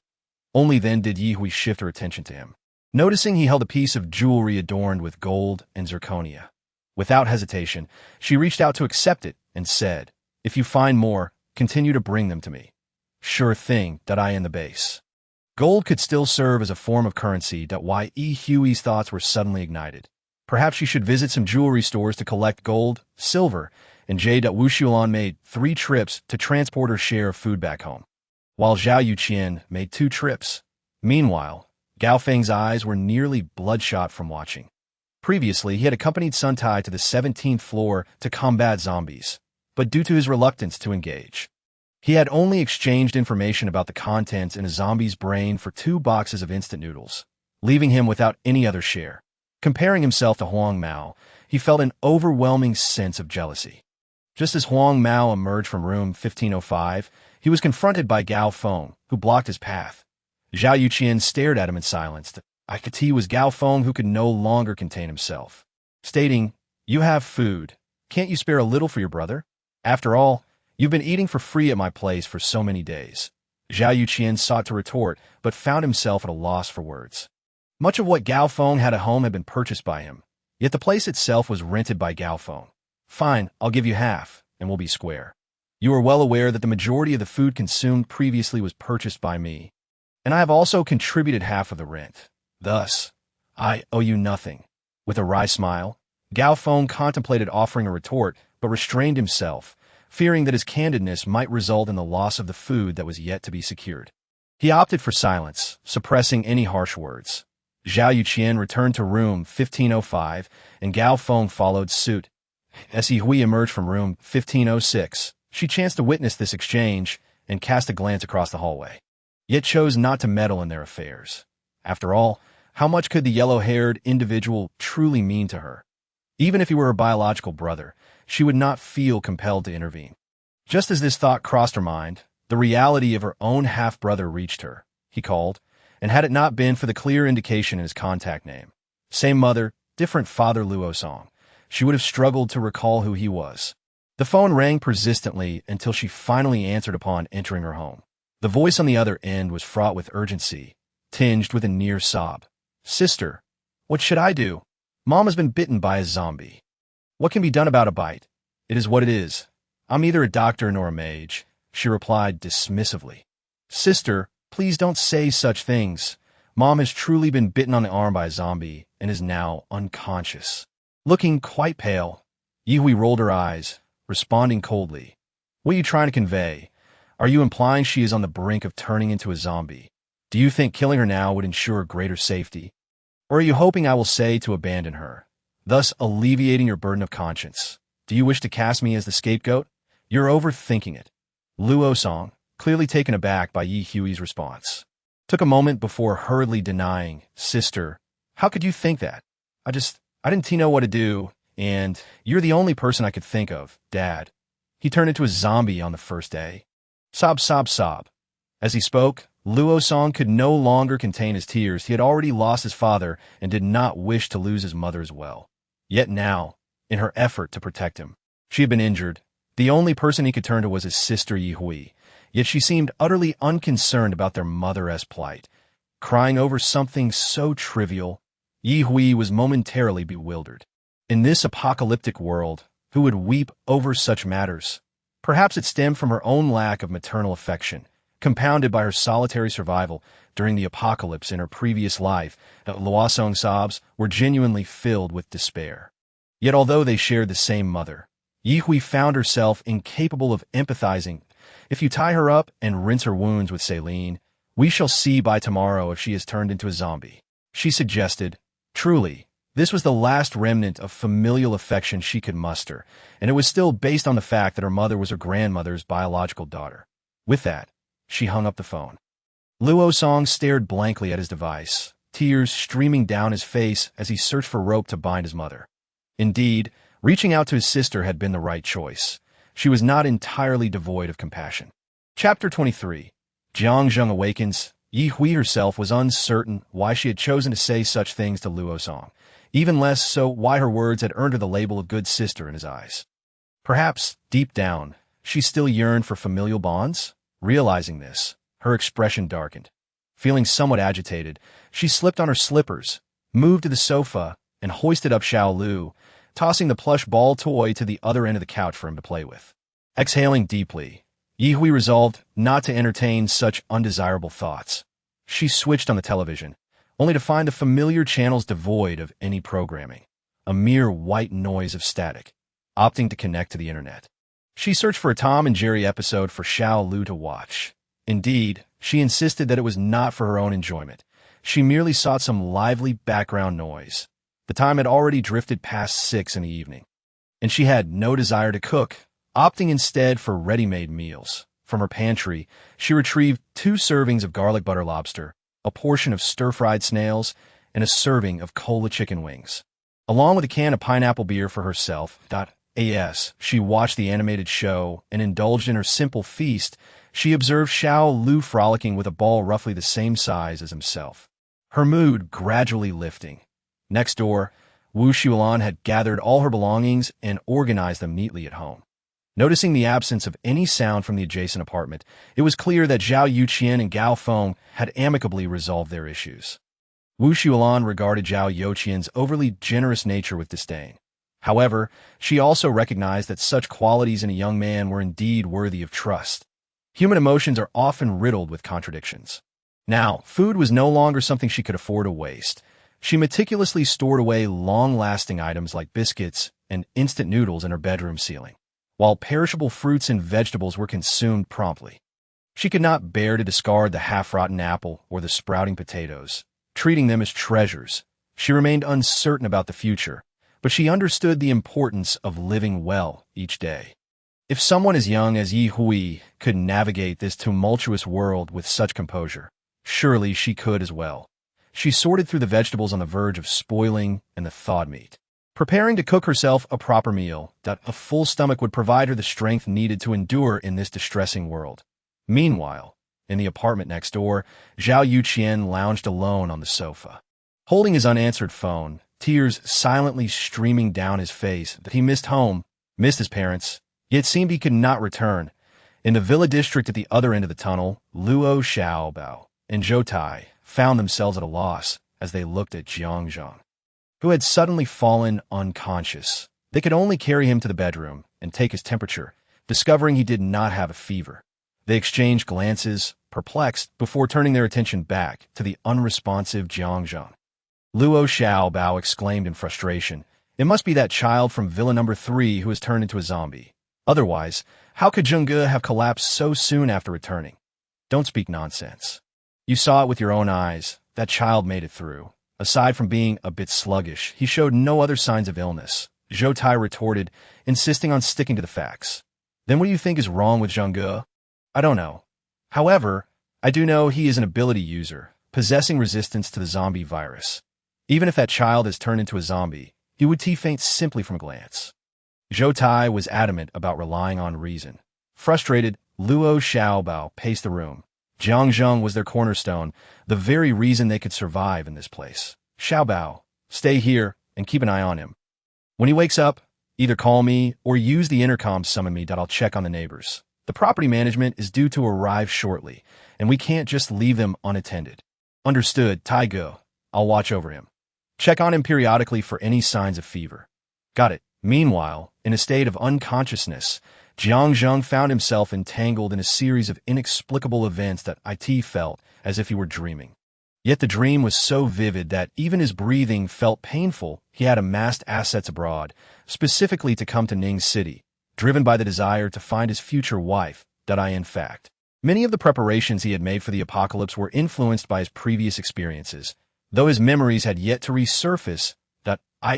Only then did Yi Hui shift her attention to him, noticing he held a piece of jewelry adorned with gold and zirconia. Without hesitation, she reached out to accept it and said, "If you find more, continue to bring them to me." "Sure thing, I in the base." Gold could still serve as a form of currency. Yi Hui's thoughts were suddenly ignited. Perhaps she should visit some jewelry stores to collect gold, silver, and jade. Wu Xiulan made 3 trips to transport her share of food back home, while Zhao Yuqian made 2 trips. Meanwhile, Gao Feng's eyes were nearly bloodshot from watching. Previously, he had accompanied Sun Tai to the 17th floor to combat zombies, but due to his reluctance to engage, he had only exchanged information about the contents in a zombie's brain for 2 boxes of instant noodles. leaving him without any other share. Comparing himself to Huang Mao, he felt an overwhelming sense of jealousy. Just as Huang Mao emerged from room 1505, he was confronted by Gao Feng, who blocked his path. Zhao Yuqian stared at him in silence. I could see it was Gao Feng who could no longer contain himself, stating, "You have food. Can't you spare a little for your brother? After all, you've been eating for free at my place for so many days." Zhao Yuqian sought to retort, but found himself at a loss for words. Much of what Gao Feng had at home had been purchased by him, yet the place itself was rented by Gao Feng. "Fine, I'll give you half, and we'll be square. You are well aware that the majority of the food consumed previously was purchased by me, and I have also contributed half of the rent. Thus, I owe you nothing." With a wry smile, Gao Feng contemplated offering a retort, but restrained himself, fearing that his candidness might result in the loss of the food that was yet to be secured. He opted for silence, suppressing any harsh words. Zhao Yuqian returned to room 1505, and Gao Feng followed suit. As Ye Hui emerged from room 1506, she chanced to witness this exchange and cast a glance across the hallway, yet chose not to meddle in their affairs. After all, how much could the yellow-haired individual truly mean to her? Even if he were her biological brother, she would not feel compelled to intervene. Just as this thought crossed her mind, the reality of her own half-brother reached her. He called, and had it not been for the clear indication in his contact name, same mother, different father Luo Song, she would have struggled to recall who he was. The phone rang persistently until she finally answered upon entering her home. The voice on the other end was fraught with urgency, tinged with a near sob. "Sister, what should I do? Mom has been bitten by a zombie. What can be done about a bite? It is what it is. I'm neither a doctor nor a mage," she replied dismissively. "Sister, please don't say such things. Mom has truly been bitten on the arm by a zombie and is now unconscious." Looking quite pale, Ye Hui rolled her eyes, responding coldly. "What are you trying to convey? Are you implying she is on the brink of turning into a zombie? Do you think killing her now would ensure greater safety? Or are you hoping I will say to abandon her, thus alleviating your burden of conscience? Do you wish to cast me as the scapegoat? You're overthinking it." Luo Song, clearly taken aback by Ye Hui's response, took a moment before hurriedly denying, "Sister, how could you think that? I didn't know what to do, and you're the only person I could think of, Dad. He turned into a zombie on the first day." Sob, sob, sob. As he spoke, Luo Song could no longer contain his tears. He had already lost his father and did not wish to lose his mother as well. Yet now, in her effort to protect him, she had been injured. The only person he could turn to was his sister Ye Hui, yet she seemed utterly unconcerned about their mother-esque plight. Crying over something so trivial, Ye Hui was momentarily bewildered. In this apocalyptic world, who would weep over such matters? Perhaps it stemmed from her own lack of maternal affection, compounded by her solitary survival during the apocalypse in her previous life. Luo Song's sobs were genuinely filled with despair. Yet although they shared the same mother, Ye Hui found herself incapable of empathizing. "If you tie her up and rinse her wounds with saline, we shall see by tomorrow if she has turned into a zombie," she suggested. Truly, this was the last remnant of familial affection she could muster, and it was still based on the fact that her mother was her grandmother's biological daughter. With that, she hung up the phone. Luo Song stared blankly at his device, tears streaming down his face as he searched for rope to bind his mother. Indeed, reaching out to his sister had been the right choice. She was not entirely devoid of compassion. Chapter 23. Jiang Zheng awakens. Ye Hui herself was uncertain why she had chosen to say such things to Luo Song, even less so why her words had earned her the label of good sister in his eyes. Perhaps, deep down, she still yearned for familial bonds? Realizing this, her expression darkened. Feeling somewhat agitated, she slipped on her slippers, moved to the sofa, and hoisted up Xiao Lu, tossing the plush ball toy to the other end of the couch for him to play with. Exhaling deeply, Ye Hui resolved not to entertain such undesirable thoughts. She switched on the television, only to find the familiar channels devoid of any programming, a mere white noise of static. Opting to connect to the internet, she searched for a Tom and Jerry episode for Xiao Lu to watch. Indeed, she insisted that it was not for her own enjoyment. She merely sought some lively background noise. The time had already drifted past 6 in the evening, and she had no desire to cook, opting instead for ready-made meals. From her pantry, she retrieved 2 servings of garlic butter lobster, a portion of stir-fried snails, and a serving of cola chicken wings. Along with a can of pineapple beer for herself. As she watched the animated show and indulged in her simple feast, she observed Xiao Lu frolicking with a ball roughly the same size as himself, her mood gradually lifting. Next door, Wu Xuelan had gathered all her belongings and organized them neatly at home. Noticing the absence of any sound from the adjacent apartment, it was clear that Zhao Yuqian and Gao Feng had amicably resolved their issues. Wu Xuelan regarded Zhao Yuqian's overly generous nature with disdain. However, she also recognized that such qualities in a young man were indeed worthy of trust. Human emotions are often riddled with contradictions. Now, food was no longer something she could afford to waste. She meticulously stored away long-lasting items like biscuits and instant noodles in her bedroom ceiling, while perishable fruits and vegetables were consumed promptly. She could not bear to discard the half-rotten apple or the sprouting potatoes, treating them as treasures. She remained uncertain about the future, but she understood the importance of living well each day. If someone as young as Yi Hui could navigate this tumultuous world with such composure, surely she could as well. She sorted through the vegetables on the verge of spoiling and the thawed meat, preparing to cook herself a proper meal that a full stomach would provide her the strength needed to endure in this distressing world. Meanwhile, in the apartment next door, Zhao Yuqian lounged alone on the sofa, holding his unanswered phone, tears silently streaming down his face that he missed home, missed his parents, yet seemed he could not return. In the villa district at the other end of the tunnel, Luo Xiaobao and Zhou Tai found themselves at a loss as they looked at Jiang Zhang, who had suddenly fallen unconscious. They could only carry him to the bedroom and take his temperature, discovering he did not have a fever. They exchanged glances, perplexed, before turning their attention back to the unresponsive Jiang Zhang. Luo Xiaobao exclaimed in frustration, "It must be that child from Villa number 3 who has turned into a zombie. Otherwise, how could Zhengge have collapsed so soon after returning? Don't speak nonsense. You saw it with your own eyes. That child made it through. Aside from being a bit sluggish, he showed no other signs of illness," Zhou Tai retorted, insisting on sticking to the facts. "Then what do you think is wrong with Zhengge?" "I don't know. However, I do know he is an ability user, possessing resistance to the zombie virus. Even if that child has turned into a zombie, he would faint simply from a glance." Zhou Tai was adamant about relying on reason. Frustrated, Luo Xiaobao paced the room. Jiang Zhang was their cornerstone, the very reason they could survive in this place. "Xiaobao, stay here and keep an eye on him. When he wakes up, either call me or use the intercom to summon me that I'll check on the neighbors. The property management is due to arrive shortly, and we can't just leave them unattended." "Understood, Taigo. I'll watch over him. Check on him periodically for any signs of fever." "Got it." Meanwhile, in a state of unconsciousness, Jiang Zhang found himself entangled in a series of inexplicable events that it felt as if he were dreaming. Yet the dream was so vivid that even his breathing felt painful. He had amassed assets abroad, specifically to come to Ning City, driven by the desire to find his future wife. In fact, many of the preparations he had made for the apocalypse were influenced by his previous experiences, though his memories had yet to resurface.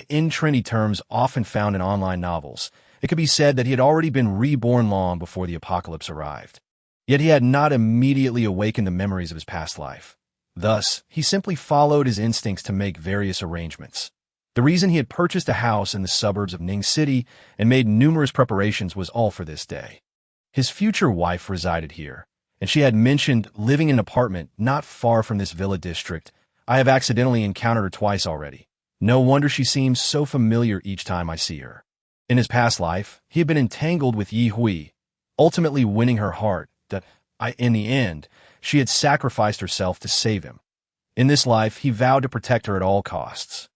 In trendy terms often found in online novels, it could be said that he had already been reborn long before the apocalypse arrived. Yet he had not immediately awakened the memories of his past life. Thus, he simply followed his instincts to make various arrangements. The reason he had purchased a house in the suburbs of Ning City and made numerous preparations was all for this day. His future wife resided here, and she had mentioned living in an apartment not far from this villa district. "I have accidentally encountered her twice already. No wonder she seems so familiar each time I see her." In his past life, he had been entangled with Yi Hui, ultimately winning her heart. In the end, she had sacrificed herself to save him. In this life, he vowed to protect her at all costs,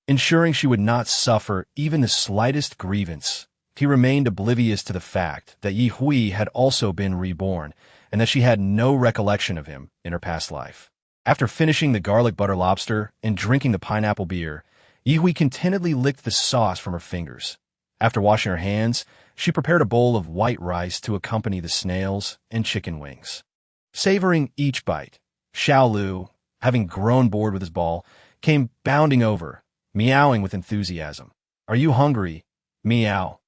ensuring she would not suffer even the slightest grievance. He remained oblivious to the fact that Yi Hui had also been reborn and that she had no recollection of him in her past life. After finishing the garlic butter lobster and drinking the pineapple beer, Yi Hui contentedly licked the sauce from her fingers. After washing her hands, she prepared a bowl of white rice to accompany the snails and chicken wings. Savoring each bite, Xiao Lu, having grown bored with his ball, came bounding over, meowing with enthusiasm. "Are you hungry?" "Meow."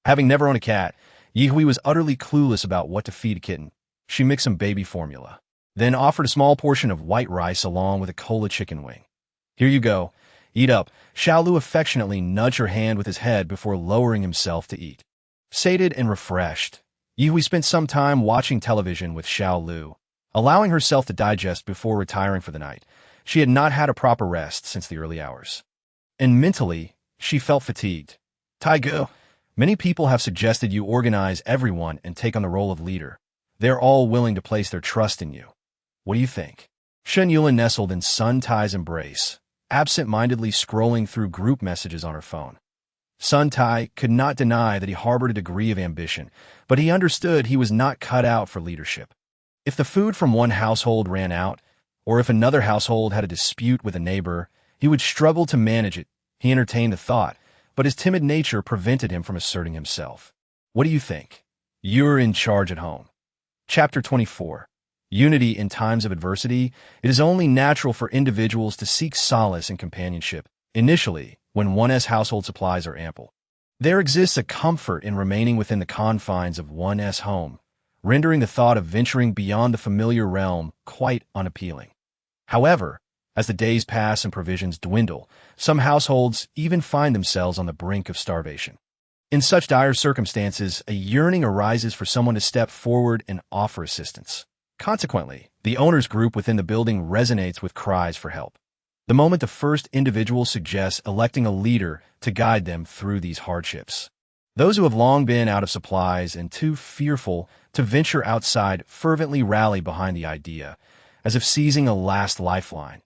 Having never owned a cat, Yi Hui was utterly clueless about what to feed a kitten. She mixed some baby formula, then offered a small portion of white rice along with a cola chicken wing. "Here you go. Eat up." Xiaolu affectionately nudged her hand with his head before lowering himself to eat. Sated and refreshed, Yihui spent some time watching television with Xiaolu, allowing herself to digest before retiring for the night. She had not had a proper rest since the early hours. And mentally, she felt fatigued. "Taigu, many people have suggested you organize everyone and take on the role of leader. They're all willing to place their trust in you. What do you think?" Shen Yulin nestled in Sun Tai's embrace, absent-mindedly scrolling through group messages on her phone. Sun Tai could not deny that he harbored a degree of ambition, but he understood he was not cut out for leadership. If the food from one household ran out, or if another household had a dispute with a neighbor, he would struggle to manage it. He entertained the thought, but his timid nature prevented him from asserting himself. "What do you think? You're in charge at home." Chapter 24. Unity in times of adversity. It is only natural for individuals to seek solace and companionship, initially, when one's household supplies are ample. There exists a comfort in remaining within the confines of one's home, rendering the thought of venturing beyond the familiar realm quite unappealing. However, as the days pass and provisions dwindle, some households even find themselves on the brink of starvation. In such dire circumstances, a yearning arises for someone to step forward and offer assistance. Consequently, the owners group within the building resonates with cries for help. The moment the first individual suggests electing a leader to guide them through these hardships. Those who have long been out of supplies and too fearful to venture outside fervently rally behind the idea, as if seizing a last lifeline.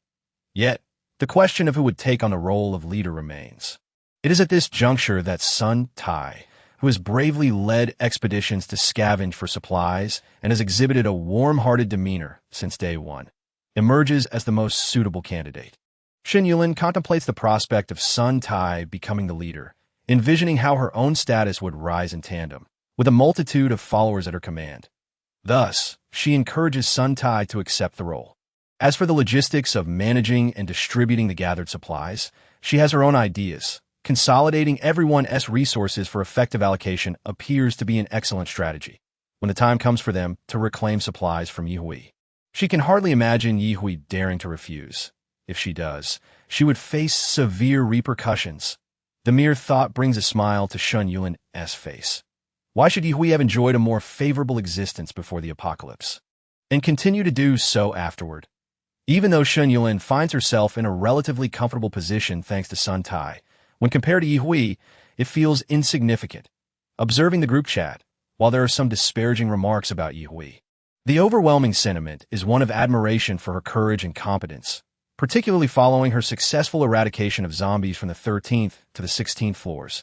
Yet, the question of who would take on the role of leader remains. It is at this juncture that Sun Tai, who has bravely led expeditions to scavenge for supplies and has exhibited a warm-hearted demeanor since day one, emerges as the most suitable candidate. Shen Yulin contemplates the prospect of Sun Tai becoming the leader, envisioning how her own status would rise in tandem, with a multitude of followers at her command. Thus, she encourages Sun Tai to accept the role. As for the logistics of managing and distributing the gathered supplies, she has her own ideas. Consolidating everyone's resources for effective allocation appears to be an excellent strategy when the time comes for them to reclaim supplies from Yihui. She can hardly imagine Yihui daring to refuse. If she does, she would face severe repercussions. The mere thought brings a smile to Shen Yulin's face. Why should Yihui have enjoyed a more favorable existence before the apocalypse, and continue to do so afterward? Even though Shen Yulin finds herself in a relatively comfortable position thanks to Sun Tai, when compared to Yihui, it feels insignificant. Observing the group chat, while there are some disparaging remarks about Yihui, the overwhelming sentiment is one of admiration for her courage and competence, particularly following her successful eradication of zombies from the 13th to the 16th floors,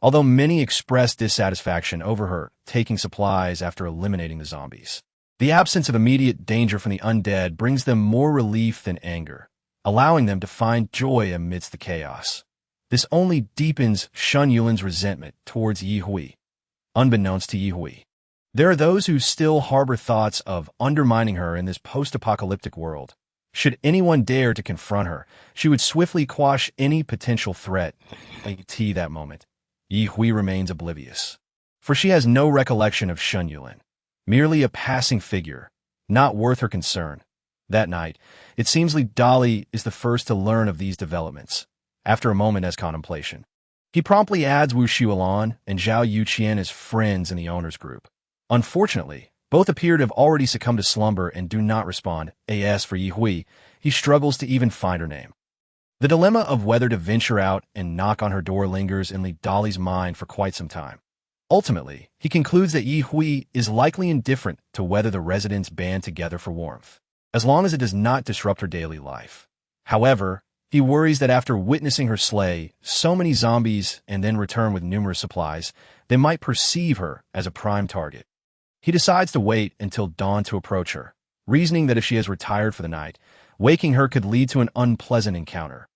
although many expressed dissatisfaction over her taking supplies after eliminating the zombies. The absence of immediate danger from the undead brings them more relief than anger, allowing them to find joy amidst the chaos. This only deepens Shen Yulin's resentment towards Yihui. Unbeknownst to Yihui, there are those who still harbor thoughts of undermining her in this post-apocalyptic world. Should anyone dare to confront her, she would swiftly quash any potential threat. At that moment, Yihui remains oblivious, for she has no recollection of Shen Yulin, merely a passing figure, not worth her concern. That night, it seems Li Dali is the first to learn of these developments. After a moment as contemplation, he promptly adds Wu Xiulan and Zhao Yuqian as friends in the owners group. Unfortunately, both appear to have already succumbed to slumber and do not respond. As for Yihui, he struggles to even find her name. The dilemma of whether to venture out and knock on her door lingers in Li Dali's mind for quite some time. Ultimately, he concludes that Yihui is likely indifferent to whether the residents band together for warmth, as long as it does not disrupt her daily life. However, he worries that after witnessing her slay so many zombies and then return with numerous supplies, they might perceive her as a prime target. He decides to wait until dawn to approach her, reasoning that if she has retired for the night, waking her could lead to an unpleasant encounter.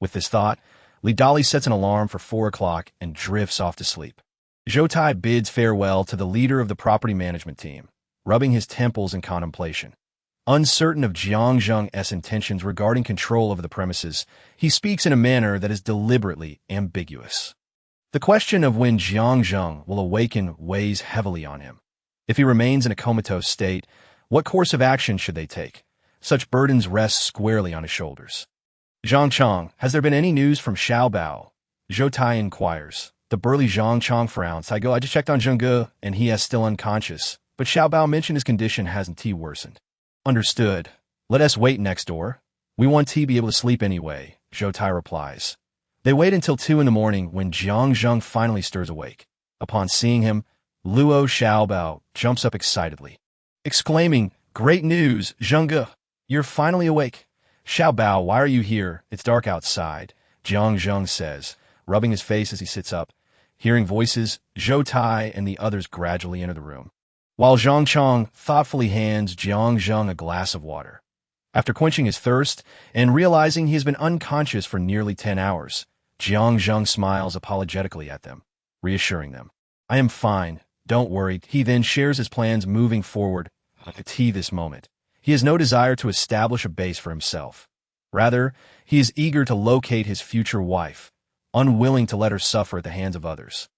With this thought, Li Dali sets an alarm for 4 o'clock and drifts off to sleep. Zhou Tai bids farewell to the leader of the property management team, rubbing his temples in contemplation. Uncertain of Jiang Zheng's intentions regarding control over the premises, he speaks in a manner that is deliberately ambiguous. The question of when Jiang Zheng will awaken weighs heavily on him. If he remains in a comatose state, What course of action should they take? Such burdens rest squarely on his shoulders. Zhang Chong, has there been any news from Xiao Bao? Zhou Tai inquires. The burly Zhang Chong frowns. I just checked on Zheng Ge, and he is still unconscious. But Xiao Bao mentioned his condition hasn't worsened. Understood. Let us wait next door. We want to be able to sleep anyway, Zhou Tai replies. They wait until 2 in the morning when Jiang Zheng finally stirs awake. Upon seeing him, Luo Xiaobao jumps up excitedly, exclaiming, Great news, Zheng Ge! You're finally awake. Xiaobao, why are you here? It's dark outside, Jiang Zheng says, rubbing his face as he sits up. Hearing voices, Zhou Tai and the others gradually enter the room, while Zhang Chong thoughtfully hands Jiang Zheng a glass of water. After quenching his thirst and realizing he has been unconscious for nearly 10 hours, Jiang Zheng smiles apologetically at them, reassuring them. I am fine, don't worry. He then shares his plans moving forward at this moment. He has no desire to establish a base for himself. Rather, he is eager to locate his future wife, unwilling to let her suffer at the hands of others.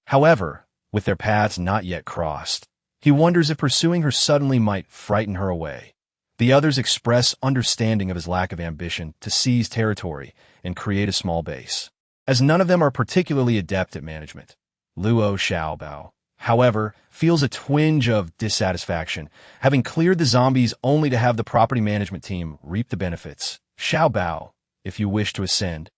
However, with their paths not yet crossed, he wonders if pursuing her suddenly might frighten her away. The others express understanding of his lack of ambition to seize territory and create a small base, as none of them are particularly adept at management. Luo Xiaobao, however, feels a twinge of dissatisfaction, having cleared the zombies only to have the property management team reap the benefits. Xiaobao, if you wish to ascend,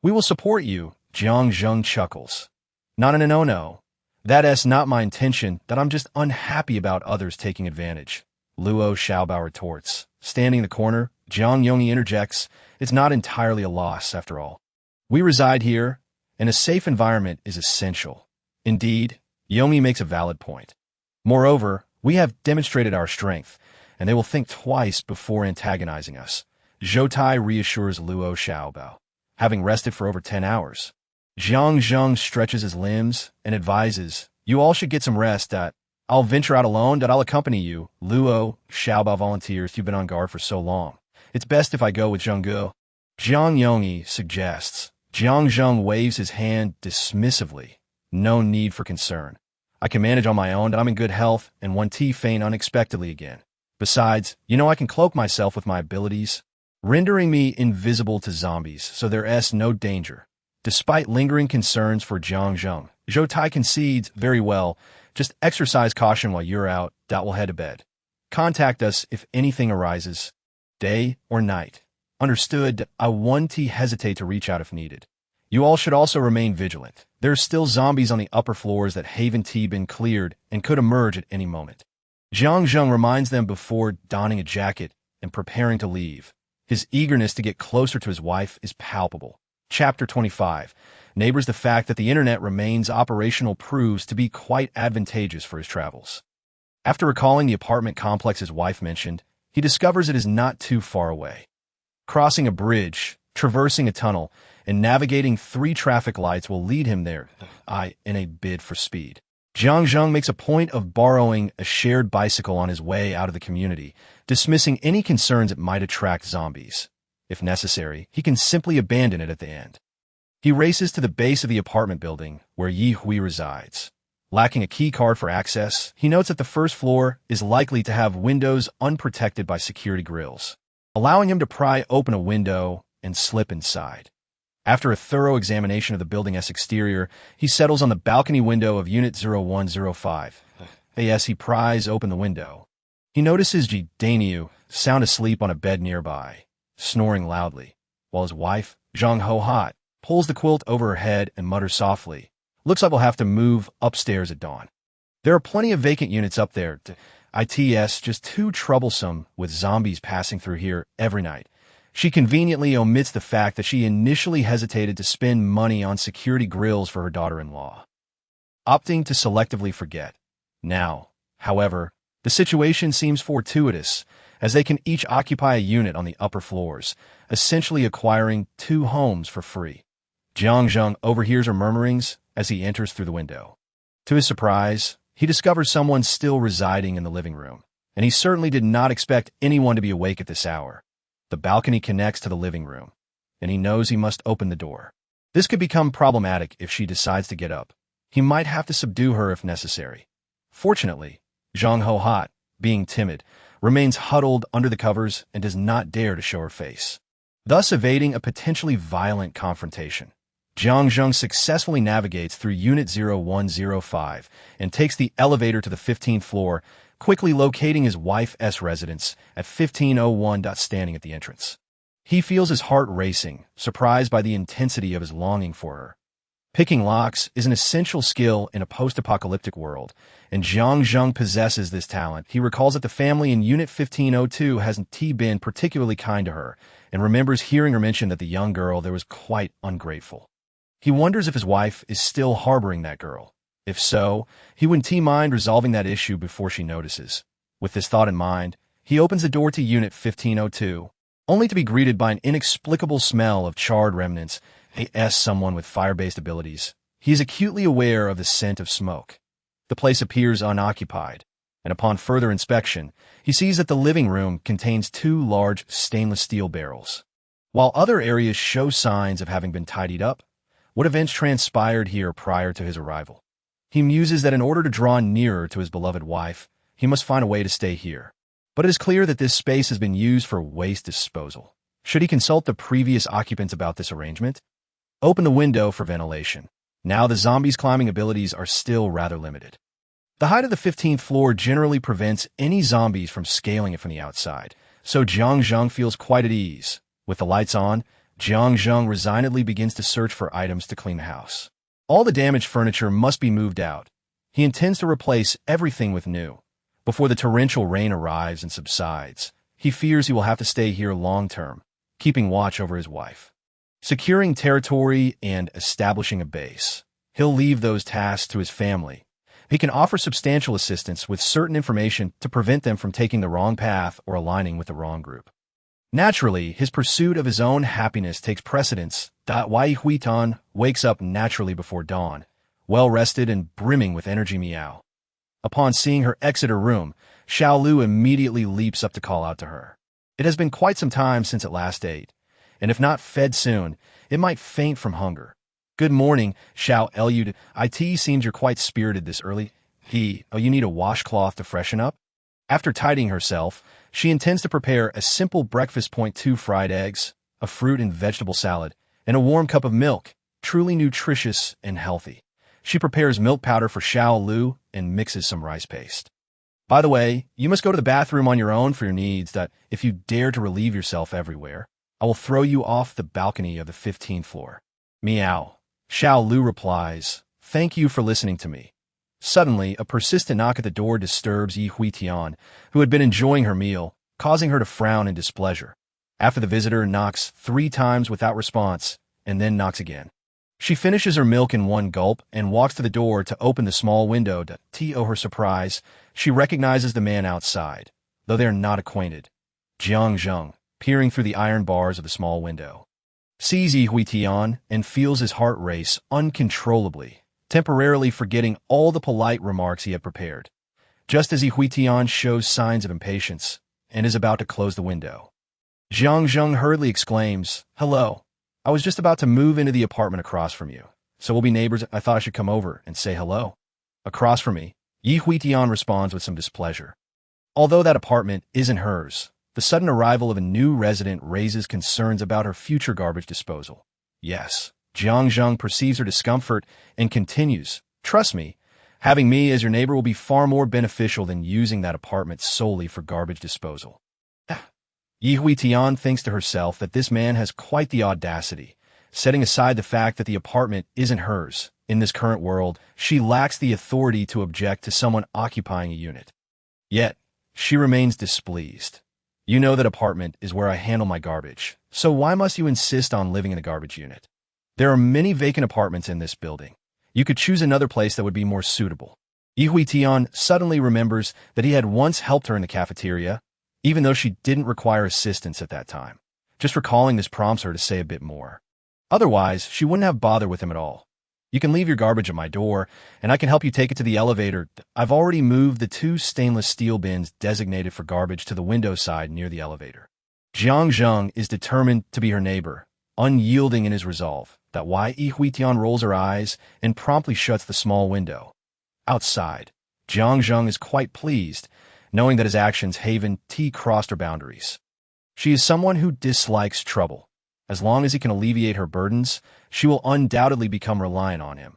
we will support you, Jiang Zheng chuckles. Not in a no-no. That's not my intention, that I'm just unhappy about others taking advantage, Luo Xiaobao retorts. Standing in the corner, Jiang Yongyi interjects, it's not entirely a loss, after all. We reside here, and a safe environment is essential. Indeed, Yongyi makes a valid point. Moreover, we have demonstrated our strength, and they will think twice before antagonizing us. Zhou Tai reassures Luo Xiaobao, having rested for over 10 hours. Jiang Zheng stretches his limbs and advises, you all should get some rest. I'll venture out alone, I'll accompany you. Luo Xiaobao volunteers, you've been on guard for so long. It's best if I go with Zheng Ge. Jiang Yongyi suggests. Jiang Zheng waves his hand dismissively. No need for concern. I can manage on my own, I'm in good health, and one faint unexpectedly again. Besides, I can cloak myself with my abilities, rendering me invisible to zombies, so there's no danger. Despite lingering concerns for Jiang Zheng, Zhou Tai concedes, very well, just exercise caution while you're out, we'll head to bed. Contact us if anything arises, day or night. Understood, I won't hesitate to reach out if needed. You all should also remain vigilant. There's still zombies on the upper floors that haven't been cleared and could emerge at any moment. Jiang Zheng reminds them before donning a jacket and preparing to leave. His eagerness to get closer to his wife is palpable. Chapter 25. Neighbors. The fact that the internet remains operational proves to be quite advantageous for his travels. After recalling the apartment complex his wife mentioned, he discovers it is not too far away. Crossing a bridge, traversing a tunnel, and navigating 3 traffic lights will lead him there, in a bid for speed. Jiang Zheng makes a point of borrowing a shared bicycle on his way out of the community, dismissing any concerns it might attract zombies. If necessary, he can simply abandon it at the end. He races to the base of the apartment building where Yi Hui resides. Lacking a key card for access, he notes that the first floor is likely to have windows unprotected by security grills, allowing him to pry open a window and slip inside. After a thorough examination of the building's exterior, he settles on the balcony window of Unit 0105. As he pries open the window, he notices Ji Daniu sound asleep on a bed nearby, snoring loudly, while his wife, Zhang Ho Hot, pulls the quilt over her head and mutters softly, looks like we'll have to move upstairs at dawn. There are plenty of vacant units up there. It's just too troublesome with zombies passing through here every night. She conveniently omits the fact that she initially hesitated to spend money on security grills for her daughter-in-law, opting to selectively forget. Now, however, the situation seems fortuitous, as they can each occupy a unit on the upper floors, essentially acquiring 2 homes for free. Jiang Zheng overhears her murmurings as he enters through the window. To his surprise, he discovers someone still residing in the living room, and he certainly did not expect anyone to be awake at this hour. The balcony connects to the living room, and he knows he must open the door. This could become problematic if she decides to get up. He might have to subdue her if necessary. Fortunately, Zhang Ho Hot, being timid, remains huddled under the covers and does not dare to show her face, thus evading a potentially violent confrontation. Jiang Zheng successfully navigates through Unit 0105 and takes the elevator to the 15th floor, quickly locating his wife's residence at 1501. Standing at the entrance, he feels his heart racing, surprised by the intensity of his longing for her. Picking locks is an essential skill in a post-apocalyptic world, and Jiang Zheng possesses this talent. He recalls that the family in Unit 1502 hasn't been particularly kind to her, and remembers hearing her mention that the young girl there was quite ungrateful. He wonders if his wife is still harboring that girl. If so, he wouldn't mind resolving that issue before she notices. With this thought in mind, he opens the door to Unit 1502, only to be greeted by an inexplicable smell of charred remnants. Someone with fire-based abilities. He is acutely aware of the scent of smoke. The place appears unoccupied, and upon further inspection, he sees that the living room contains 2 large stainless steel barrels. While other areas show signs of having been tidied up, what events transpired here prior to his arrival? He muses that in order to draw nearer to his beloved wife, he must find a way to stay here. But it is clear that this space has been used for waste disposal. Should he consult the previous occupants about this arrangement? Open the window for ventilation. Now the zombies' climbing abilities are still rather limited. The height of the 15th floor generally prevents any zombies from scaling it from the outside, so Jiang Zheng feels quite at ease. With the lights on, Jiang Zheng resignedly begins to search for items to clean the house. All the damaged furniture must be moved out. He intends to replace everything with new. Before the torrential rain arrives and subsides, he fears he will have to stay here long-term, keeping watch over his wife. Securing territory and establishing a base. He'll leave those tasks to his family. He can offer substantial assistance with certain information to prevent them from taking the wrong path or aligning with the wrong group. Naturally, his pursuit of his own happiness takes precedence. Ye Huitan wakes up naturally before dawn, well-rested and brimming with energy. Meow. Upon seeing her exit her room, Xiao Lu immediately leaps up to call out to her. It has been quite some time since it last ate, and if not fed soon, it might faint from hunger. Good morning, Xiao Lu. It seems you're quite spirited this early. You need a washcloth to freshen up? After tidying herself, she intends to prepare a simple breakfast. 2 fried eggs, a fruit and vegetable salad, and a warm cup of milk, truly nutritious and healthy. She prepares milk powder for Xiao Lu and mixes some rice paste. By the way, you must go to the bathroom on your own for your needs. If you dare to relieve yourself everywhere, I will throw you off the balcony of the 15th floor. Meow. Xiao Lu replies, "Thank you for listening to me." Suddenly, a persistent knock at the door disturbs Ye Huitian, who had been enjoying her meal, causing her to frown in displeasure. After the visitor knocks 3 times without response, and then knocks again. She finishes her milk in one gulp and walks to the door to open the small window. To her surprise, she recognizes the man outside, though they are not acquainted. Jiang Zheng, peering through the iron bars of the small window, sees Ye Huitian and feels his heart race uncontrollably, temporarily forgetting all the polite remarks he had prepared. Just as Ye Huitian shows signs of impatience and is about to close the window, Jiang Zheng hurriedly exclaims, "Hello. I was just about to move into the apartment across from you, so we'll be neighbors. I thought I should come over and say hello." Across from me, Ye Huitian responds with some displeasure. Although that apartment isn't hers, the sudden arrival of a new resident raises concerns about her future garbage disposal. Yes, Jiang Zheng perceives her discomfort and continues, "Trust me, having me as your neighbor will be far more beneficial than using that apartment solely for garbage disposal." Ye Huitian thinks to herself that this man has quite the audacity. Setting aside the fact that the apartment isn't hers, in this current world, she lacks the authority to object to someone occupying a unit. Yet, she remains displeased. "You know that apartment is where I handle my garbage, so why must you insist on living in the garbage unit? There are many vacant apartments in this building. You could choose another place that would be more suitable." Ye Huitian suddenly remembers that he had once helped her in the cafeteria, even though she didn't require assistance at that time. Just recalling this prompts her to say a bit more. Otherwise, she wouldn't have bothered with him at all. "You can leave your garbage at my door, and I can help you take it to the elevator. I've already moved the 2 stainless steel bins designated for garbage to the window side near the elevator." Jiang Zheng is determined to be her neighbor, unyielding in his resolve. Ye Huitian rolls her eyes and promptly shuts the small window. Outside, Jiang Zheng is quite pleased. knowing that his actions haven't crossed her boundaries. She is someone who dislikes trouble. As long as he can alleviate her burdens, she will undoubtedly become reliant on him.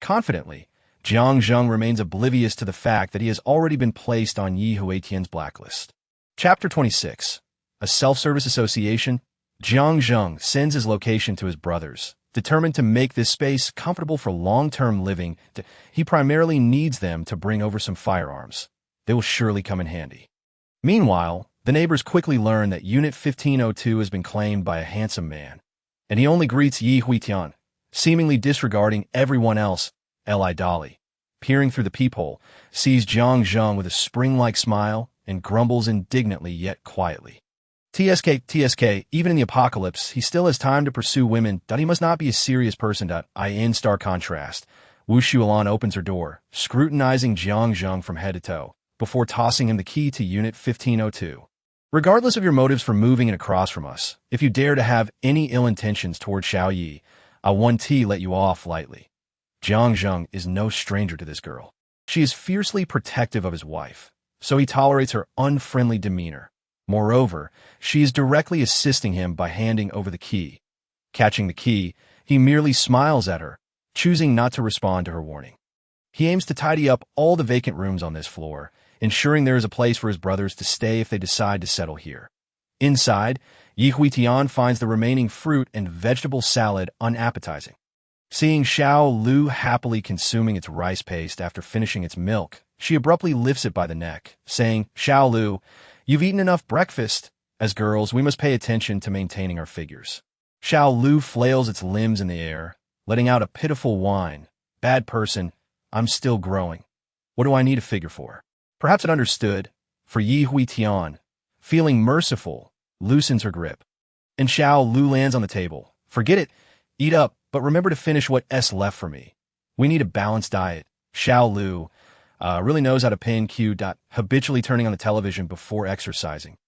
Confidently, Jiang Zheng remains oblivious to the fact that he has already been placed on Ye Huitian's blacklist. Chapter 26. A self-service association. Jiang Zheng sends his location to his brothers, determined to make this space comfortable for long-term living. He primarily needs them to bring over some firearms. They will surely come in handy. Meanwhile, the neighbors quickly learn that Unit 1502 has been claimed by a handsome man, and he only greets Ye Huitian, seemingly disregarding everyone else. Li Dolly, peering through the peephole, sees Jiang Zheng with a spring-like smile and grumbles indignantly yet quietly. TSK, even in the apocalypse, he still has time to pursue women. He must not be a serious person. In stark contrast, Wu Shualan opens her door, scrutinizing Jiang Zheng from head to toe, before tossing him the key to Unit 1502. Regardless of your motives for moving in across from us, if you dare to have any ill intentions toward Xiao Yi, I won't let you off lightly. Jiang Zheng is no stranger to this girl. She is fiercely protective of his wife, so he tolerates her unfriendly demeanor. Moreover, she is directly assisting him by handing over the key. Catching the key, he merely smiles at her, choosing not to respond to her warning. He aims to tidy up all the vacant rooms on this floor, ensuring there is a place for his brothers to stay if they decide to settle here. Inside, Ye Huitian finds the remaining fruit and vegetable salad unappetizing. Seeing Xiao Lu happily consuming its rice paste after finishing its milk, she abruptly lifts it by the neck, saying, "Xiao Lu, you've eaten enough breakfast. As girls, we must pay attention to maintaining our figures." Xiao Lu flails its limbs in the air, letting out a pitiful whine. "Bad person, I'm still growing. What do I need a figure for?" Perhaps it understood, for Ye Huitian, feeling merciful, loosens her grip. And Xiao Lu lands on the table. "Forget it. Eat up, but remember to finish what's left for me. We need a balanced diet." Xiao Lu really knows how to pin Q. Habitually turning on the television before exercising.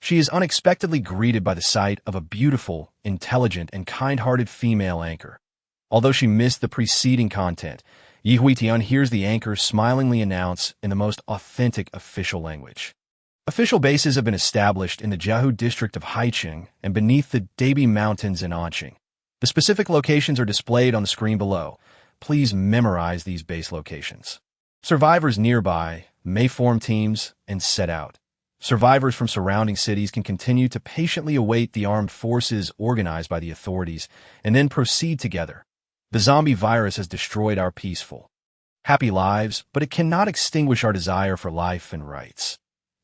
She is unexpectedly greeted by the sight of a beautiful, intelligent, and kind-hearted female anchor. Although she missed the preceding content, Ye Huitian hears the anchor smilingly announce in the most authentic official language. Official bases have been established in the Jiahu district of Haiqing and beneath the Dabi Mountains in Anqing. The specific locations are displayed on the screen below. Please memorize these base locations. Survivors nearby may form teams and set out. Survivors from surrounding cities can continue to patiently await the armed forces organized by the authorities and then proceed together. The zombie virus has destroyed our peaceful, happy lives, but it cannot extinguish our desire for life and rights.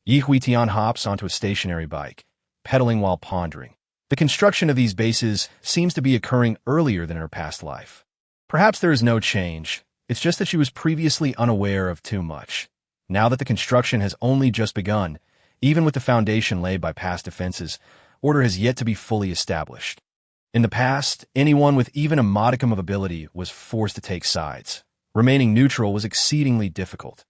Ye Huitian hops onto a stationary bike, pedaling while pondering. The construction of these bases seems to be occurring earlier than in her past life. Perhaps there is no change. It's just that she was previously unaware of too much. Now that the construction has only just begun, even with the foundation laid by past defenses, order has yet to be fully established. In the past, anyone with even a modicum of ability was forced to take sides. Remaining neutral was exceedingly difficult.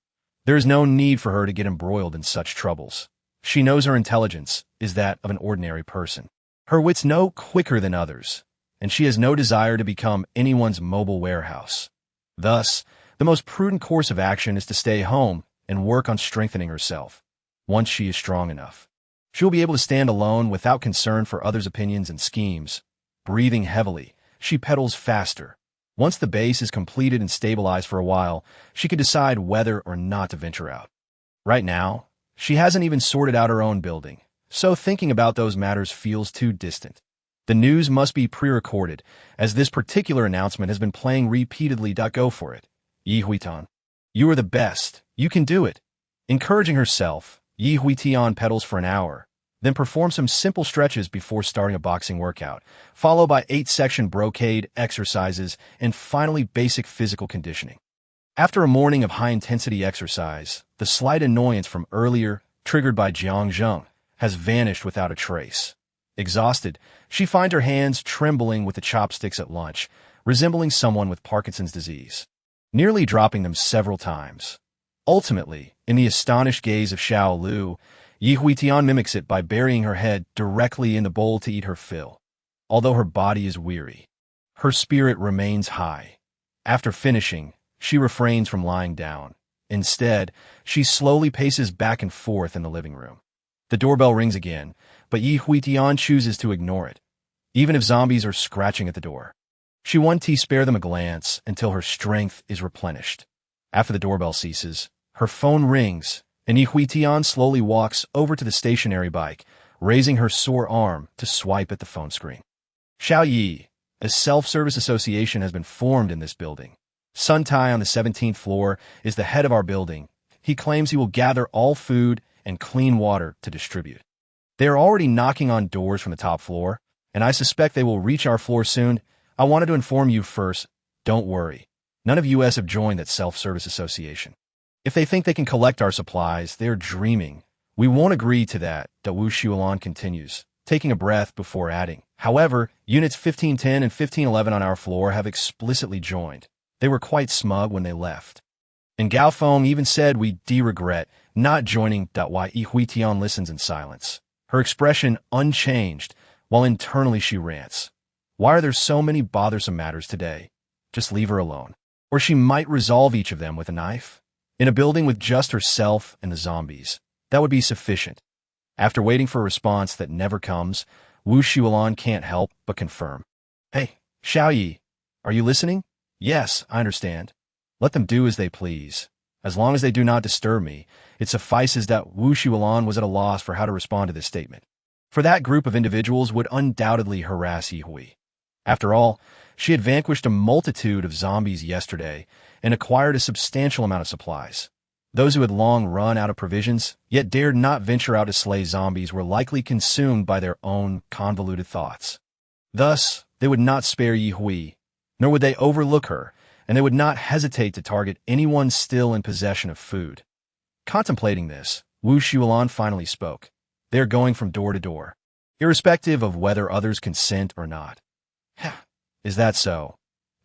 There is no need for her to get embroiled in such troubles. She knows her intelligence is that of an ordinary person. Her wits know quicker than others, and she has no desire to become anyone's mobile warehouse. Thus, the most prudent course of action is to stay home and work on strengthening herself. Once she is strong enough, she will be able to stand alone without concern for others' opinions and schemes. Breathing heavily, she pedals faster. Once the base is completed and stabilized for a while, she can decide whether or not to venture out. Right now, she hasn't even sorted out her own building, so thinking about those matters feels too distant. The news must be pre-recorded, as this particular announcement has been playing repeatedly. Go for it. Ye Huitian, you are the best. You can do it. Encouraging herself, Ye Huitian pedals for an hour, then performs some simple stretches before starting a boxing workout, followed by 8-section brocade exercises and finally basic physical conditioning. After a morning of high-intensity exercise, the slight annoyance from earlier, triggered by Jiang Zheng, has vanished without a trace. Exhausted, she finds her hands trembling with the chopsticks at lunch, resembling someone with Parkinson's disease, nearly dropping them several times. Ultimately, in the astonished gaze of Xiao Lu, Ye Huitian mimics it by burying her head directly in the bowl to eat her fill. Although her body is weary, her spirit remains high. After finishing, she refrains from lying down, Instead, she slowly paces back and forth in the living room. The doorbell rings again, but Ye Huitian chooses to ignore it, even if zombies are scratching at the door. She wants to spare them a glance until her strength is replenished. After the doorbell ceases, her phone rings, and Ye Huitian slowly walks over to the stationary bike, raising her sore arm to swipe at the phone screen. Xiaoyi, a self-service association has been formed in this building. Sun Tai on the 17th floor is the head of our building. He claims he will gather all food and clean water to distribute. They are already knocking on doors from the top floor, and I suspect they will reach our floor soon. I wanted to inform you first. Don't worry. None of US have joined that self-service association. If they think they can collect our supplies, they're dreaming. We won't agree to that, Wu Shuolan continues, taking a breath before adding. However, units 1510 and 1511 on our floor have explicitly joined. They were quite smug when they left. And Gao Feng even said we regret not joining. Ye Huitian listens in silence, her expression unchanged, while internally she rants. Why are there so many bothersome matters today? Just leave her alone. Or she might resolve each of them with a knife. In a building with just herself and the zombies, that would be sufficient. After waiting for a response that never comes, Wu Shuolan can't help but confirm. Hey, Xiaoyi, are you listening? Yes, I understand. Let them do as they please. As long as they do not disturb me, it suffices that Wu Shuolan was at a loss for how to respond to this statement. For that group of individuals would undoubtedly harass Ye Hui. After all, she had vanquished a multitude of zombies yesterday and acquired a substantial amount of supplies. Those who had long run out of provisions, yet dared not venture out to slay zombies, were likely consumed by their own convoluted thoughts. Thus, they would not spare Ye Hui, nor would they overlook her, and they would not hesitate to target anyone still in possession of food. Contemplating this, Wu Shuolan finally spoke. They are going from door to door, irrespective of whether others consent or not. Is that so?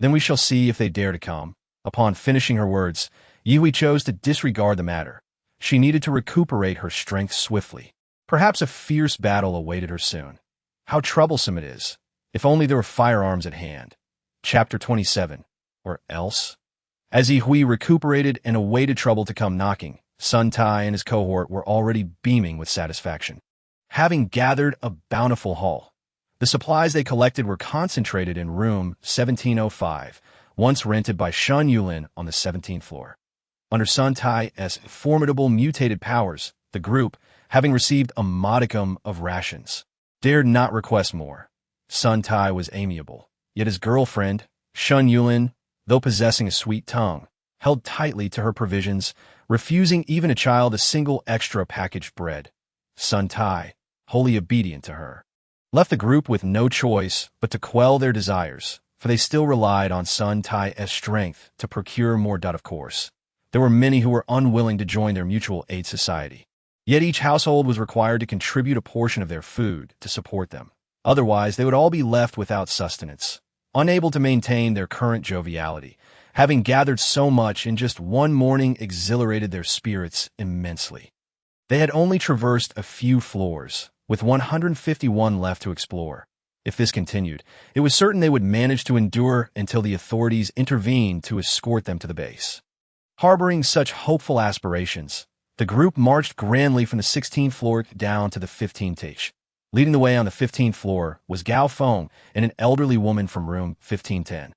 Then we shall see if they dare to come. Upon finishing her words, Ye Hui chose to disregard the matter. She needed to recuperate her strength swiftly. Perhaps a fierce battle awaited her soon. How troublesome it is. If only there were firearms at hand. Chapter 27. Or else? As Ye Hui recuperated and awaited trouble to come knocking, Sun Tai and his cohort were already beaming with satisfaction. Having gathered a bountiful haul, the supplies they collected were concentrated in room 1705, once rented by Shun Yulin on the 17th floor. Under Sun Tai's formidable mutated powers, the group, having received a modicum of rations, dared not request more. Sun Tai was amiable, yet his girlfriend, Shun Yulin, though possessing a sweet tongue, held tightly to her provisions, refusing even a child a single extra packaged bread. Sun Tai, wholly obedient to her, left the group with no choice but to quell their desires, for they still relied on Sun Tai's strength to procure more. Of course, there were many who were unwilling to join their mutual aid society. Yet each household was required to contribute a portion of their food to support them. Otherwise, they would all be left without sustenance, unable to maintain their current joviality. Having gathered so much in just one morning exhilarated their spirits immensely. They had only traversed a few floors, with 151 left to explore. If this continued, it was certain they would manage to endure until the authorities intervened to escort them to the base. Harboring such hopeful aspirations, the group marched grandly from the 16th floor down to the 15th. Leading the way on the 15th floor was Gao Feng and an elderly woman from room 1510.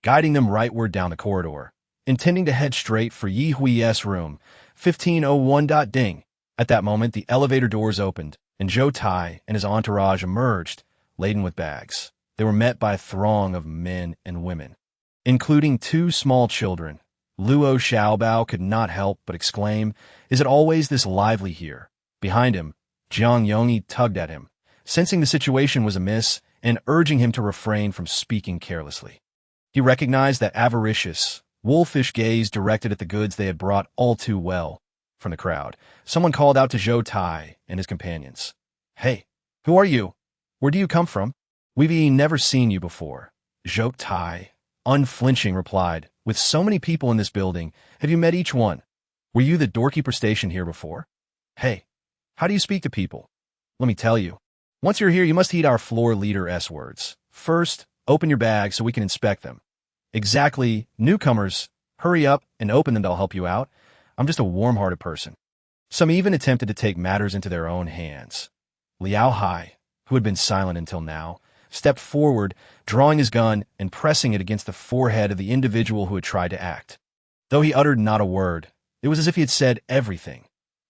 Guiding them rightward down the corridor, intending to head straight for Ye Hui's room, 1501. Ding. At that moment, the elevator doors opened, and Zhou Tai and his entourage emerged, laden with bags. They were met by a throng of men and women, including 2 small children. Luo Xiaobao could not help but exclaim, "Is it always this lively here?" Behind him, Jiang Yongyi tugged at him, sensing the situation was amiss and urging him to refrain from speaking carelessly. He recognized that avaricious, wolfish gaze directed at the goods they had brought all too well. From the crowd, someone called out to Zhou Tai and his companions. "Hey, who are you? Where do you come from? We've never seen you before." Zhou Tai, unflinching, replied, "With so many people in this building, have you met each one? Were you the doorkeeper stationed here before? Hey, how do you speak to people? Let me tell you. Once you're here, you must heed our floor leader's words. First, open your bags so we can inspect them." "Exactly, newcomers. Hurry up and open them, they'll help you out. I'm just a warm-hearted person. Some even attempted to take matters into their own hands. Liao Hai, who had been silent until now, stepped forward, drawing his gun and pressing it against the forehead of the individual who had tried to act. Though he uttered not a word, it was as if he had said everything.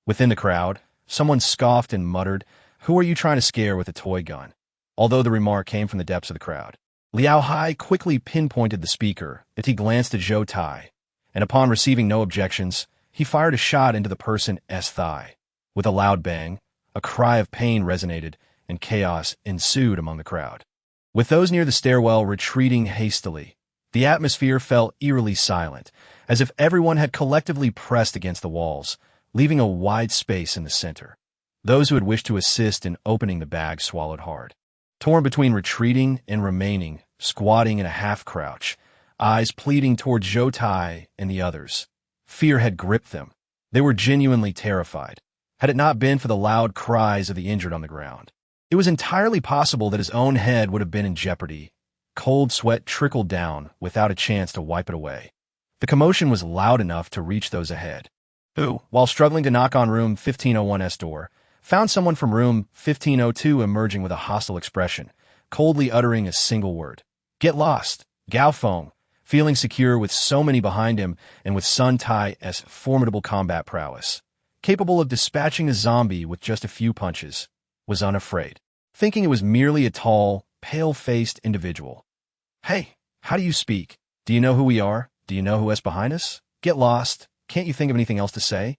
Within the crowd, someone scoffed and muttered, "Who are you trying to scare with a toy gun?" Although the remark came from the depths of the crowd. Liao Hai quickly pinpointed the speaker as he glanced at Zhou Tai, and upon receiving no objections, he fired a shot into the person's thigh. With a loud bang, a cry of pain resonated, and chaos ensued among the crowd. With those near the stairwell retreating hastily, the atmosphere fell eerily silent, as if everyone had collectively pressed against the walls, leaving a wide space in the center. Those who had wished to assist in opening the bag swallowed hard. Torn between retreating and remaining, squatting in a half-crouch, eyes pleading toward Zhou Tai and the others. Fear had gripped them. They were genuinely terrified. Had it not been for the loud cries of the injured on the ground, it was entirely possible that his own head would have been in jeopardy. Cold sweat trickled down without a chance to wipe it away. The commotion was loud enough to reach those ahead, who, while struggling to knock on room 1501's door, found someone from room 1502 emerging with a hostile expression, coldly uttering a single word. "Get lost." Gao Feng, feeling secure with so many behind him and with Sun Tai's formidable combat prowess, capable of dispatching a zombie with just a few punches, was unafraid, thinking it was merely a tall, pale-faced individual. "Hey, how do you speak? Do you know who we are? Do you know who's behind us? Get lost. Can't you think of anything else to say?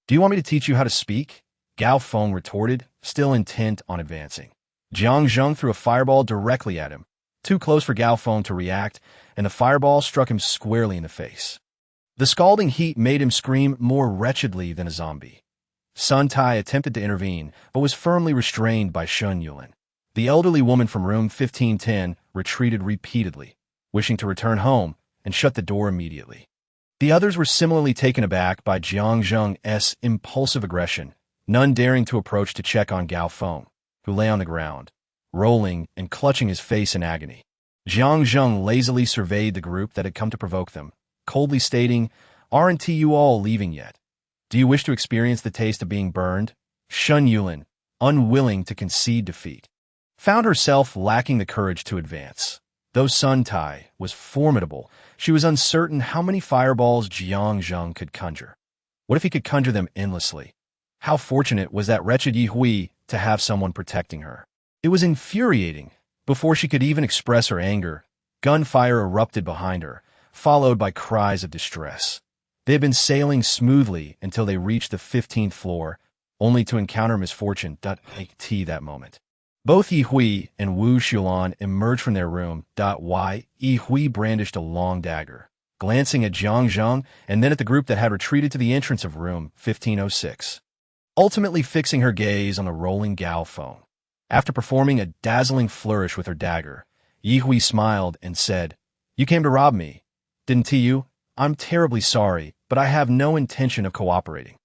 Do you want me to teach you how to speak?" Gao Feng retorted, still intent on advancing. Jiang Zheng threw a fireball directly at him, too close for Gao Feng to react, and the fireball struck him squarely in the face. The scalding heat made him scream more wretchedly than a zombie. Sun Tai attempted to intervene, but was firmly restrained by Shun Yulin. The elderly woman from room 1510 retreated repeatedly, wishing to return home, and shut the door immediately. The others were similarly taken aback by Jiang Zheng's impulsive aggression, none daring to approach to check on Gao Feng, who lay on the ground, rolling and clutching his face in agony. Jiang Zheng lazily surveyed the group that had come to provoke them, coldly stating, "Aren't you all leaving yet? Do you wish to experience the taste of being burned?" Shun Yulin, unwilling to concede defeat, found herself lacking the courage to advance. Though Sun Tai was formidable, she was uncertain how many fireballs Jiang Zheng could conjure. What if he could conjure them endlessly? How fortunate was that wretched Yi Hui to have someone protecting her. It was infuriating. Before she could even express her anger, gunfire erupted behind her, followed by cries of distress. They had been sailing smoothly until they reached the 15th floor, only to encounter misfortune.Ye that moment. Both Yi Hui and Wu Xulan emerged from their room. Yi Hui brandished a long dagger, glancing at Jiang Zheng and then at the group that had retreated to the entrance of room 1506, ultimately fixing her gaze on the rolling Gao Feng. After performing a dazzling flourish with her dagger, Yi Hui smiled and said, "You came to rob me, didn't you? I'm terribly sorry, but I have no intention of cooperating."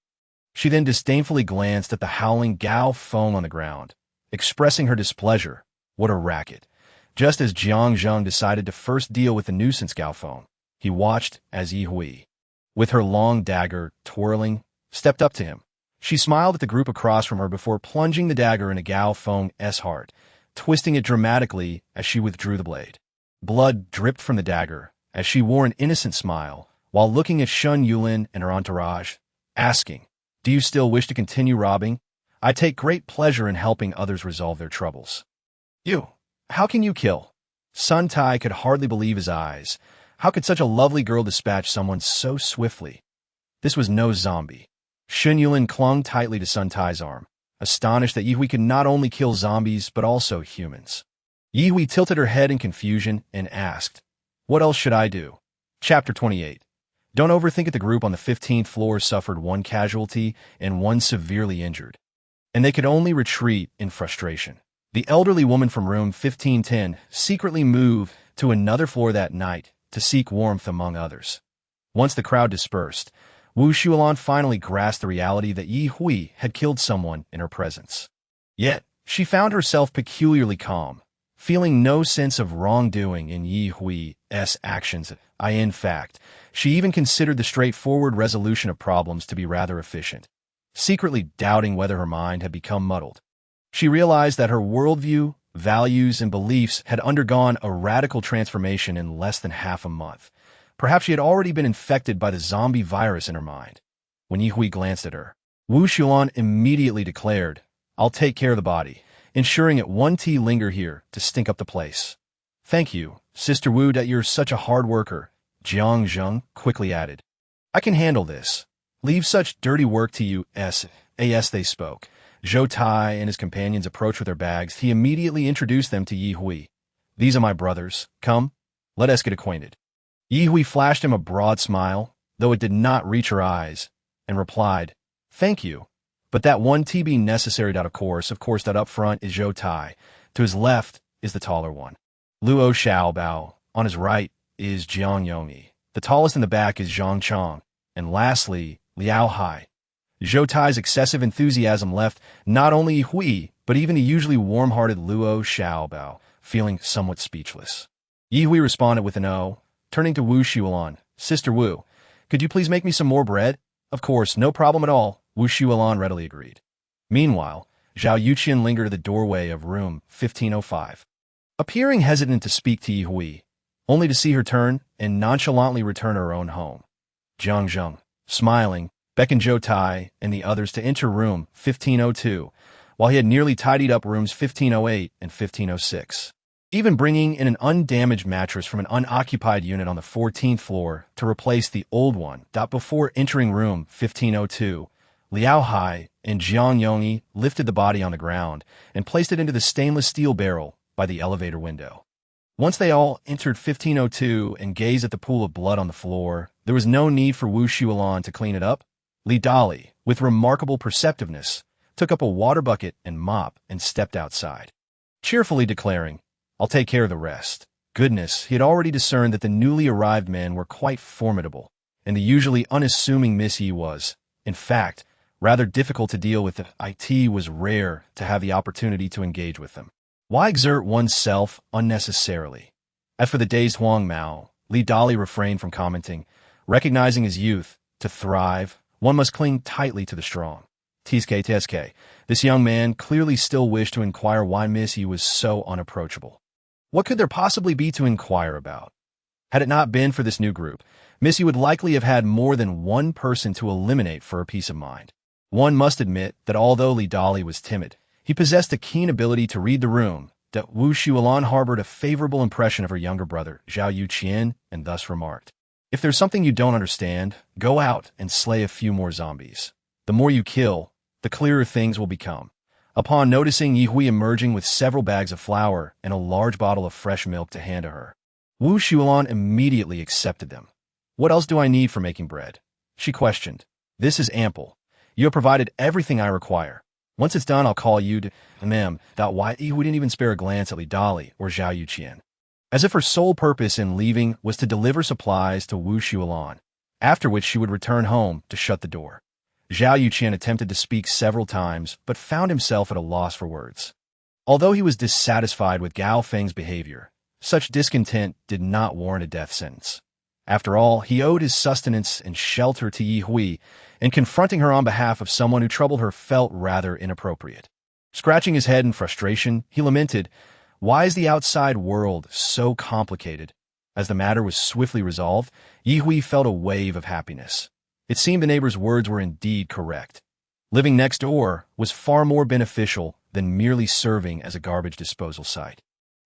She then disdainfully glanced at the howling Gao Feng on the ground, expressing her displeasure. What a racket. Just as Jiang Zheng decided to first deal with the nuisance Gao Feng, he watched as Yi Hui, with her long dagger twirling, stepped up to him. She smiled at the group across from her before plunging the dagger into Gao Feng's heart, twisting it dramatically as she withdrew the blade. Blood dripped from the dagger as she wore an innocent smile while looking at Shun Yulin and her entourage, asking, "Do you still wish to continue robbing? I take great pleasure in helping others resolve their troubles." "You, how can you kill?" Sun Tai could hardly believe his eyes. How could such a lovely girl dispatch someone so swiftly? This was no zombie. Shun Yulin clung tightly to Sun Tai's arm, astonished that Yi Hui could not only kill zombies but also humans. Yi Hui tilted her head in confusion and asked, "What else should I do?" Chapter 28. Don't overthink it. The group on the 15th floor suffered one casualty and one severely injured, and they could only retreat in frustration. The elderly woman from room 1510 secretly moved to another floor that night to seek warmth among others. Once the crowd dispersed, Wu Xulan finally grasped the reality that Yi Hui had killed someone in her presence. Yet, she found herself peculiarly calm, feeling no sense of wrongdoing in Yi Hui's actions. In fact, she even considered the straightforward resolution of problems to be rather efficient, secretly doubting whether her mind had become muddled. She realized that her worldview, values, and beliefs had undergone a radical transformation in less than half a month. Perhaps she had already been infected by the zombie virus in her mind. When Yi Hui glanced at her, Wu Xuan immediately declared, "I'll take care of the body, ensuring it one tea linger here to stink up the place." "Thank you, Sister Wu, that you're such a hard worker," Jiang Zheng quickly added. "I can handle this. Leave such dirty work to you." As they spoke, Zhou Tai and his companions approached with their bags. He immediately introduced them to Yi Hui. "These are my brothers. Come, let us get acquainted." Yi Hui flashed him a broad smile, though it did not reach her eyes, and replied, "Thank you. But that one tea be necessary. Of course, that up front is Zhou Tai. To his left is the taller one, Luo Xiaobao. On his right is Jiang Yongyi. The tallest in the back is Zhang Chong. And lastly, Liao Hai." Zhou Tai's excessive enthusiasm left not only Yi Hui, but even the usually warm-hearted Luo Xiaobao, feeling somewhat speechless. Yi Hui responded with an "Oh," turning to Wu Xuan. "Sister Wu, could you please make me some more bread?" "Of course, no problem at all," Wu Xuan readily agreed. Meanwhile, Zhao Yuqian lingered at the doorway of room 1505. Appearing hesitant to speak to Yi Hui, only to see her turn and nonchalantly return to her own home. Jiang Zheng, smiling, beckoned Zhou Tai and the others to enter room 1502, while he had nearly tidied up rooms 1508 and 1506, even bringing in an undamaged mattress from an unoccupied unit on the 14th floor to replace the old one. Before entering room 1502, Liao Hai and Jiang Yongyi lifted the body on the ground and placed it into the stainless steel barrel by the elevator window. Once they all entered 1502 and gazed at the pool of blood on the floor, there was no need for Wu Xuan to clean it up. Li Dali, with remarkable perceptiveness, took up a water bucket and mop and stepped outside, cheerfully declaring, "I'll take care of the rest." Goodness, he had already discerned that the newly arrived men were quite formidable, and the usually unassuming Miss Yi was, in fact, rather difficult to deal with. It was rare to have the opportunity to engage with them. Why exert oneself unnecessarily? As for the dazed Huang Mao, Li Dali refrained from commenting, recognizing his youth. To thrive, one must cling tightly to the strong. TSK. This young man clearly still wished to inquire why Miss Yi was so unapproachable. What could there possibly be to inquire about? Had it not been for this new group, Miss Yi would likely have had more than one person to eliminate for her peace of mind. One must admit that although Li Dali was timid, he possessed a keen ability to read the room. That Wu Xuan harbored a favorable impression of her younger brother, Zhao Yuqian, and thus remarked, "If there's something you don't understand, go out and slay a few more zombies. The more you kill, the clearer things will become." Upon noticing Yi Hui emerging with several bags of flour and a large bottle of fresh milk to hand to her, Wu Xuan immediately accepted them. "What else do I need for making bread?" she questioned. "This is ample. You have provided everything I require. Once it's done, I'll call you to..." Ma'am. Why Yi Hui didn't even spare a glance at Li Dali or Zhao Yuqian, as if her sole purpose in leaving was to deliver supplies to Wu Xuan, after which she would return home to shut the door. Zhao Yuqian attempted to speak several times, but found himself at a loss for words. Although he was dissatisfied with Gao Feng's behavior, such discontent did not warrant a death sentence. After all, he owed his sustenance and shelter to Yi Hui, and confronting her on behalf of someone who troubled her felt rather inappropriate. Scratching his head in frustration, he lamented, "Why is the outside world so complicated?" As the matter was swiftly resolved, Yi Hui felt a wave of happiness. It seemed the neighbor's words were indeed correct. Living next door was far more beneficial than merely serving as a garbage disposal site.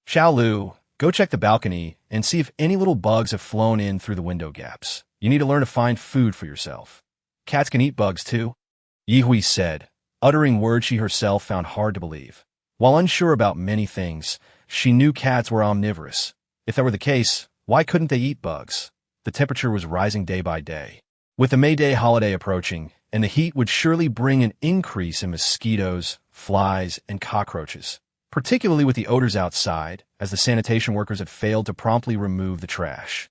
"Xiao Lu, go check the balcony and see if any little bugs have flown in through the window gaps. You need to learn to find food for yourself. Cats can eat bugs too," Yi Hui said, uttering words she herself found hard to believe. While unsure about many things, she knew cats were omnivorous. If that were the case, why couldn't they eat bugs? The temperature was rising day by day. With the May Day holiday approaching, and the heat would surely bring an increase in mosquitoes, flies, and cockroaches, particularly with the odors outside, as the sanitation workers had failed to promptly remove the trash.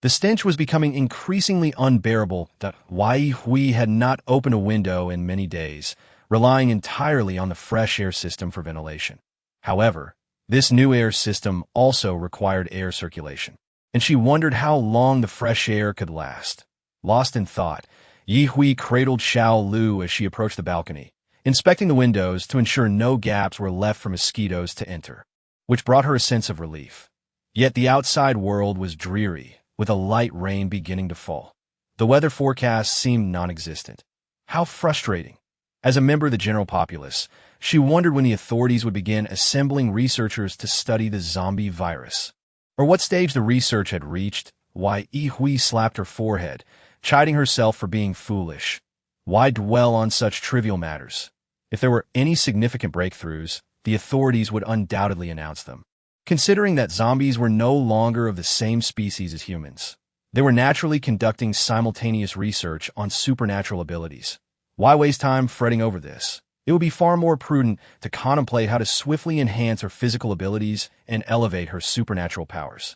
The stench was becoming increasingly unbearable. Yi Hui had not opened a window in many days, relying entirely on the fresh air system for ventilation. However, This new air system also required air circulation, and she wondered how long the fresh air could last. Lost in thought, Yi Hui cradled Xiao Lu as she approached the balcony, inspecting the windows to ensure no gaps were left for mosquitoes to enter, which brought her a sense of relief. Yet the outside world was dreary, with a light rain beginning to fall. The weather forecast seemed non-existent. How frustrating. As a member of the general populace, she wondered when the authorities would begin assembling researchers to study the zombie virus, or what stage the research had reached. Why, Yi Hui slapped her forehead, chiding herself for being foolish. Why dwell on such trivial matters? If there were any significant breakthroughs, the authorities would undoubtedly announce them. Considering that zombies were no longer of the same species as humans, they were naturally conducting simultaneous research on supernatural abilities. Why waste time fretting over this? It would be far more prudent to contemplate how to swiftly enhance her physical abilities and elevate her supernatural powers.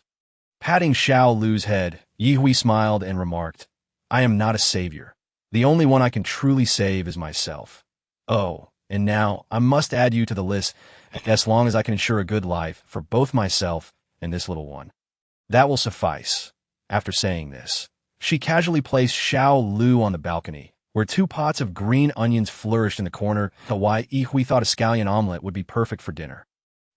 Patting Xiao Lu's head, Yi Hui smiled and remarked, "I am not a savior. The only one I can truly save is myself. Oh, and now I must add you to the list as long as I can ensure a good life for both myself and this little one. That will suffice." After saying this, she casually placed Xiao Lu on the balcony, where 2 pots of green onions flourished in the corner. Why Yi Hui thought a scallion omelet would be perfect for dinner.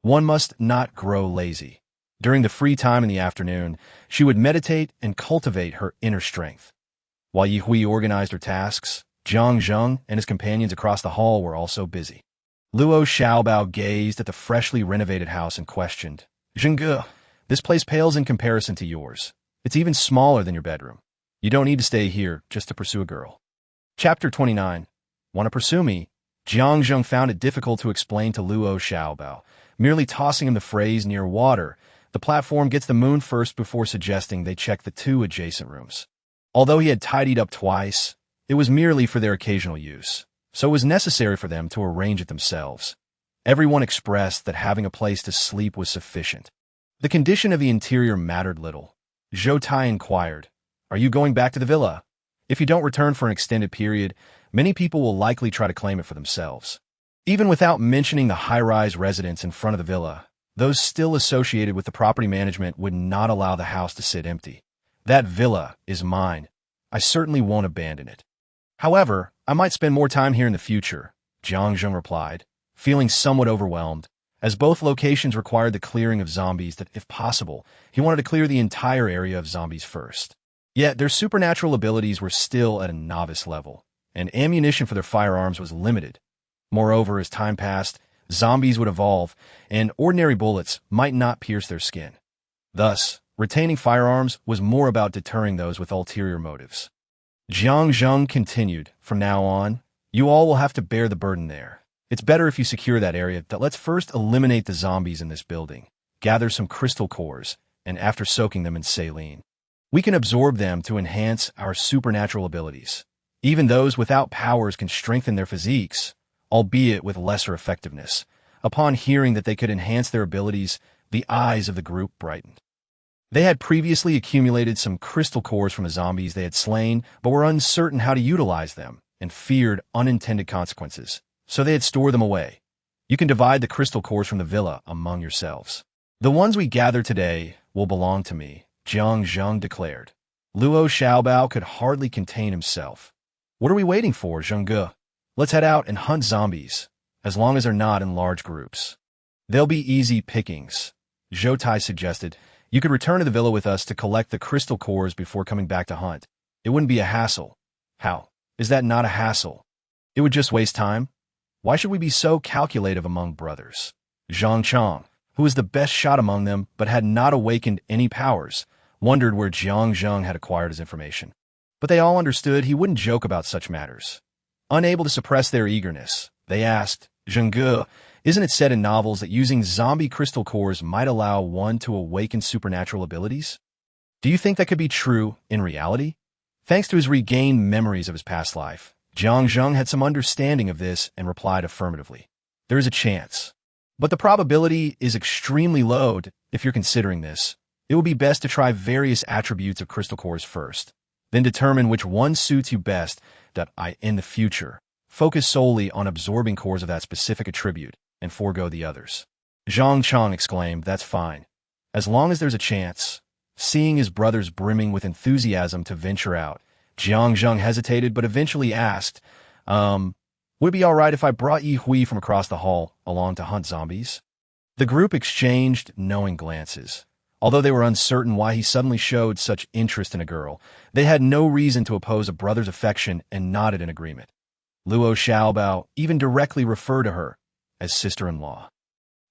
One must not grow lazy. During the free time in the afternoon, she would meditate and cultivate her inner strength. While Yi Hui organized her tasks, Jiang Zheng and his companions across the hall were also busy. Luo Xiaobao gazed at the freshly renovated house and questioned, "Zhengge, this place pales in comparison to yours. It's even smaller than your bedroom. You don't need to stay here just to pursue a girl." Chapter 29. Want to pursue me? Jiang Zheng found it difficult to explain to Luo Xiaobao, merely tossing him the phrase near water. The platform gets the moon first before suggesting they check the 2 adjacent rooms. Although he had tidied up twice, it was merely for their occasional use, so it was necessary for them to arrange it themselves. Everyone expressed that having a place to sleep was sufficient. The condition of the interior mattered little. Zhou Tai inquired, "Are you going back to the villa? If you don't return for an extended period, many people will likely try to claim it for themselves." Even without mentioning the high-rise residence in front of the villa, those still associated with the property management would not allow the house to sit empty. "That villa is mine. I certainly won't abandon it. However, I might spend more time here in the future," Jiang Zheng replied, feeling somewhat overwhelmed, as both locations required the clearing of zombies that, if possible, he wanted to clear the entire area of zombies first. Yet their supernatural abilities were still at a novice level, and ammunition for their firearms was limited. Moreover, as time passed, zombies would evolve, and ordinary bullets might not pierce their skin. Thus, retaining firearms was more about deterring those with ulterior motives. Jiang Zheng continued, "From now on, you all will have to bear the burden there. It's better if you secure that area. Let's first eliminate the zombies in this building, gather some crystal cores, and after soaking them in saline, we can absorb them to enhance our supernatural abilities. Even those without powers can strengthen their physiques, albeit with lesser effectiveness." Upon hearing that they could enhance their abilities, the eyes of the group brightened. They had previously accumulated some crystal cores from the zombies they had slain, but were uncertain how to utilize them and feared unintended consequences, so they had stored them away. "You can divide the crystal cores from the villa among yourselves. The ones we gather today will belong to me," Jiang Zheng declared. Luo Xiaobao could hardly contain himself. "What are we waiting for, Zhengge? Let's head out and hunt zombies, as long as they're not in large groups." "They'll be easy pickings," Zhou Tai suggested. "You could return to the villa with us to collect the crystal cores before coming back to hunt. It wouldn't be a hassle." "How? Is that not a hassle? It would just waste time. Why should we be so calculative among brothers?" Zhang Chang, who was the best shot among them but had not awakened any powers, wondered where Jiang Zheng had acquired his information. But they all understood he wouldn't joke about such matters. Unable to suppress their eagerness, they asked, "Zhengge, isn't it said in novels that using zombie crystal cores might allow one to awaken supernatural abilities? Do you think that could be true in reality?" Thanks to his regained memories of his past life, Jiang Zheng had some understanding of this and replied affirmatively. "There is a chance, but the probability is extremely low. If you're considering this, it will be best to try various attributes of crystal cores first, then determine which one suits you best. In the future, focus solely on absorbing cores of that specific attribute and forego the others." Zhang Chang exclaimed, "That's fine. As long as there's a chance." Seeing his brothers brimming with enthusiasm to venture out, Jiang Zheng hesitated but eventually asked, would it be all right if I brought Yi Hui from across the hall along to hunt zombies? The group exchanged knowing glances. Although they were uncertain why he suddenly showed such interest in a girl, they had no reason to oppose a brother's affection and nodded in agreement. Luo Xiaobao even directly referred to her as sister-in-law.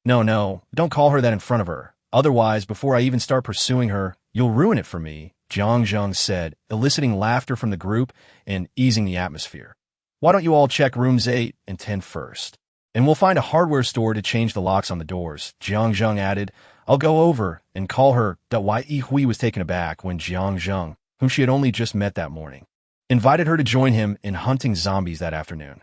No, don't call her that in front of her. Otherwise, before I even start pursuing her, you'll ruin it for me, Jiang Zheng said, eliciting laughter from the group and easing the atmosphere. Why don't you all check rooms 8 and 10 first? And we'll find a hardware store to change the locks on the doors, Jiang Zheng added. I'll go over and call her. Yi Hui was taken aback when Jiang Zheng, whom she had only just met that morning, invited her to join him in hunting zombies that afternoon.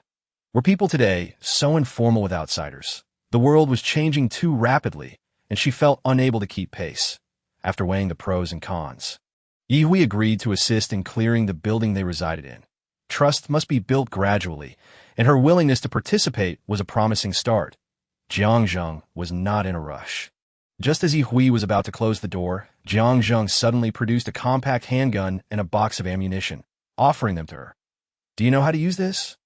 Were people today so informal with outsiders? The world was changing too rapidly, and she felt unable to keep pace. After weighing the pros and cons, Yi Hui agreed to assist in clearing the building they resided in. Trust must be built gradually, and her willingness to participate was a promising start. Jiang Zheng was not in a rush. Just as Yi Hui was about to close the door, Jiang Zheng suddenly produced a compact handgun and a box of ammunition, offering them to her. Do you know how to use this?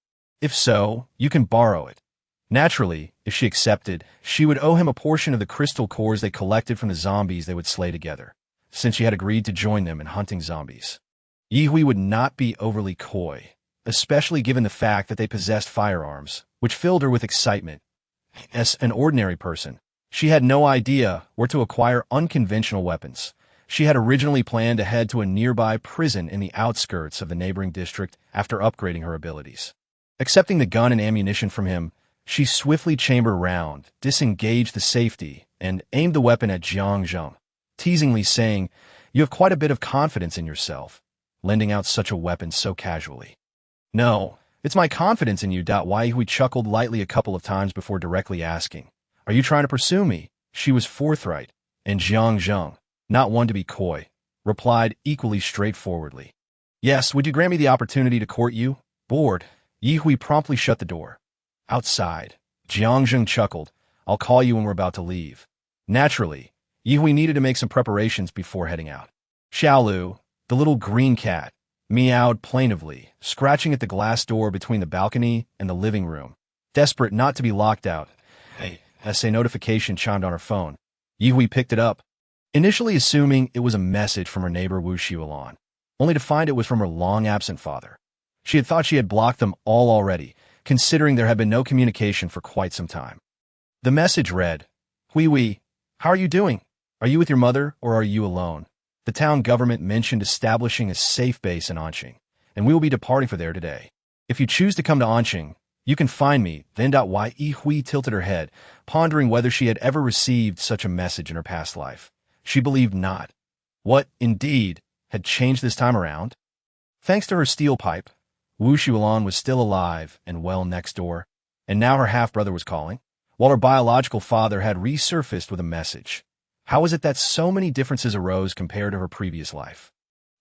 If so, you can borrow it. Naturally, if she accepted, she would owe him a portion of the crystal cores they collected from the zombies they would slay together, since she had agreed to join them in hunting zombies. Yi Hui would not be overly coy, especially given the fact that they possessed firearms, which filled her with excitement. As an ordinary person, she had no idea where to acquire unconventional weapons. She had originally planned to head to a nearby prison in the outskirts of the neighboring district after upgrading her abilities. Accepting the gun and ammunition from him, she swiftly chambered round, disengaged the safety, and aimed the weapon at Jiang Zheng, teasingly saying, "You have quite a bit of confidence in yourself, lending out such a weapon so casually." "No, it's my confidence in you." Yi Hui chuckled lightly a couple of times before directly asking, "Are you trying to pursue me?" She was forthright, and Jiang Zheng, not one to be coy, replied equally straightforwardly, "Yes, would you grant me the opportunity to court you?" Bored, Yi Hui promptly shut the door. Outside, Jiang Zheng chuckled, "I'll call you when we're about to leave." Naturally, Yi Hui needed to make some preparations before heading out. Xiaolu, the little green cat, meowed plaintively, scratching at the glass door between the balcony and the living room. Desperate not to be locked out, as a notification chimed on her phone. Yi Hui picked it up, initially assuming it was a message from her neighbor Wu Xiulan, only to find it was from her long-absent father. She had thought she had blocked them all already, considering there had been no communication for quite some time. The message read, "Hui, how are you doing? Are you with your mother, or are you alone? The town government mentioned establishing a safe base in Anqing, and we will be departing for there today. If you choose to come to Anqing, you can find me." Then Yi Hui tilted her head, pondering whether she had ever received such a message in her past life. She believed not. What, indeed, had changed this time around? Thanks to her steel pipe, Wu Xiulan was still alive and well next door, and now her half-brother was calling, while her biological father had resurfaced with a message. How was it that so many differences arose compared to her previous life?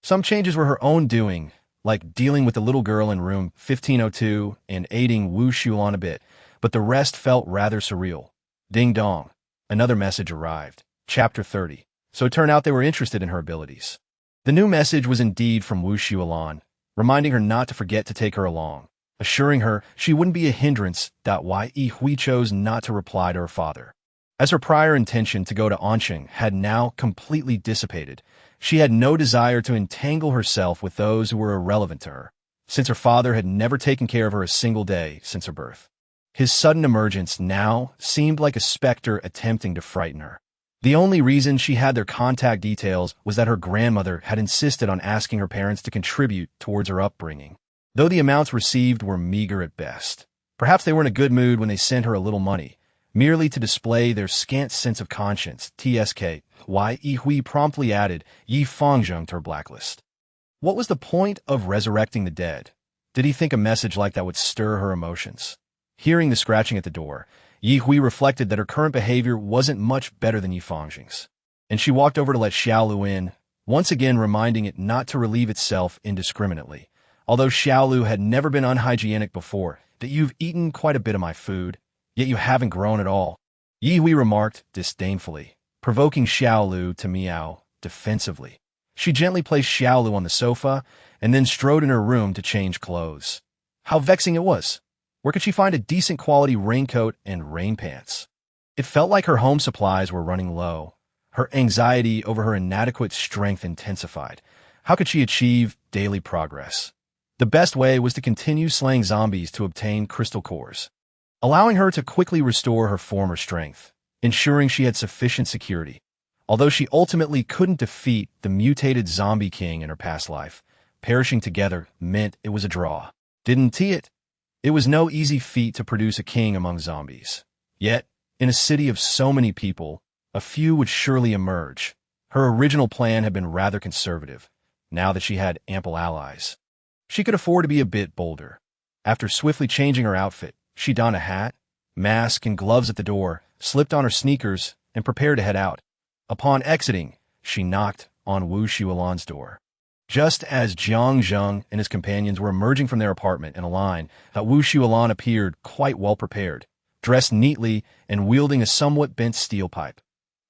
Some changes were her own doing, like dealing with the little girl in room 1502 and aiding Wu Xiulan a bit, but the rest felt rather surreal. Ding dong. Another message arrived. Chapter 30. So it turned out they were interested in her abilities. The new message was indeed from Wu Xiulan, reminding her not to forget to take her along, assuring her she wouldn't be a hindrance. Yi Hui chose not to reply to her father. As her prior intention to go to Anqing had now completely dissipated, she had no desire to entangle herself with those who were irrelevant to her, since her father had never taken care of her a single day since her birth. His sudden emergence now seemed like a specter attempting to frighten her. The only reason she had their contact details was that her grandmother had insisted on asking her parents to contribute towards her upbringing, though the amounts received were meager at best. Perhaps they were in a good mood when they sent her a little money, merely to display their scant sense of conscience. Yi Hui promptly added Yi Fangzheng to her blacklist. What was the point of resurrecting the dead? Did he think a message like that would stir her emotions? Hearing the scratching at the door, Yi Hui reflected that her current behavior wasn't much better than Yi Fangzheng's, and she walked over to let Xiaolu in, once again reminding it not to relieve itself indiscriminately. Although Xiaolu had never been unhygienic before, that "You've eaten quite a bit of my food, yet you haven't grown at all." Yi Hui remarked disdainfully, provoking Xiaolu to meow defensively. She gently placed Xiaolu on the sofa and then strode in her room to change clothes. How vexing it was! Where could she find a decent quality raincoat and rain pants? It felt like her home supplies were running low. Her anxiety over her inadequate strength intensified. How could she achieve daily progress? The best way was to continue slaying zombies to obtain crystal cores, allowing her to quickly restore her former strength, ensuring she had sufficient security. Although she ultimately couldn't defeat the mutated zombie king in her past life, perishing together meant it was a draw. Didn't it? It was no easy feat to produce a king among zombies. Yet, in a city of so many people, a few would surely emerge. Her original plan had been rather conservative, now that she had ample allies. She could afford to be a bit bolder. After swiftly changing her outfit, she donned a hat, mask, and gloves at the door, slipped on her sneakers, and prepared to head out. Upon exiting, she knocked on Wu Shuolan's door. Just as Jiang Zheng and his companions were emerging from their apartment in a line, Wu Shuolan appeared quite well prepared, dressed neatly and wielding a somewhat bent steel pipe.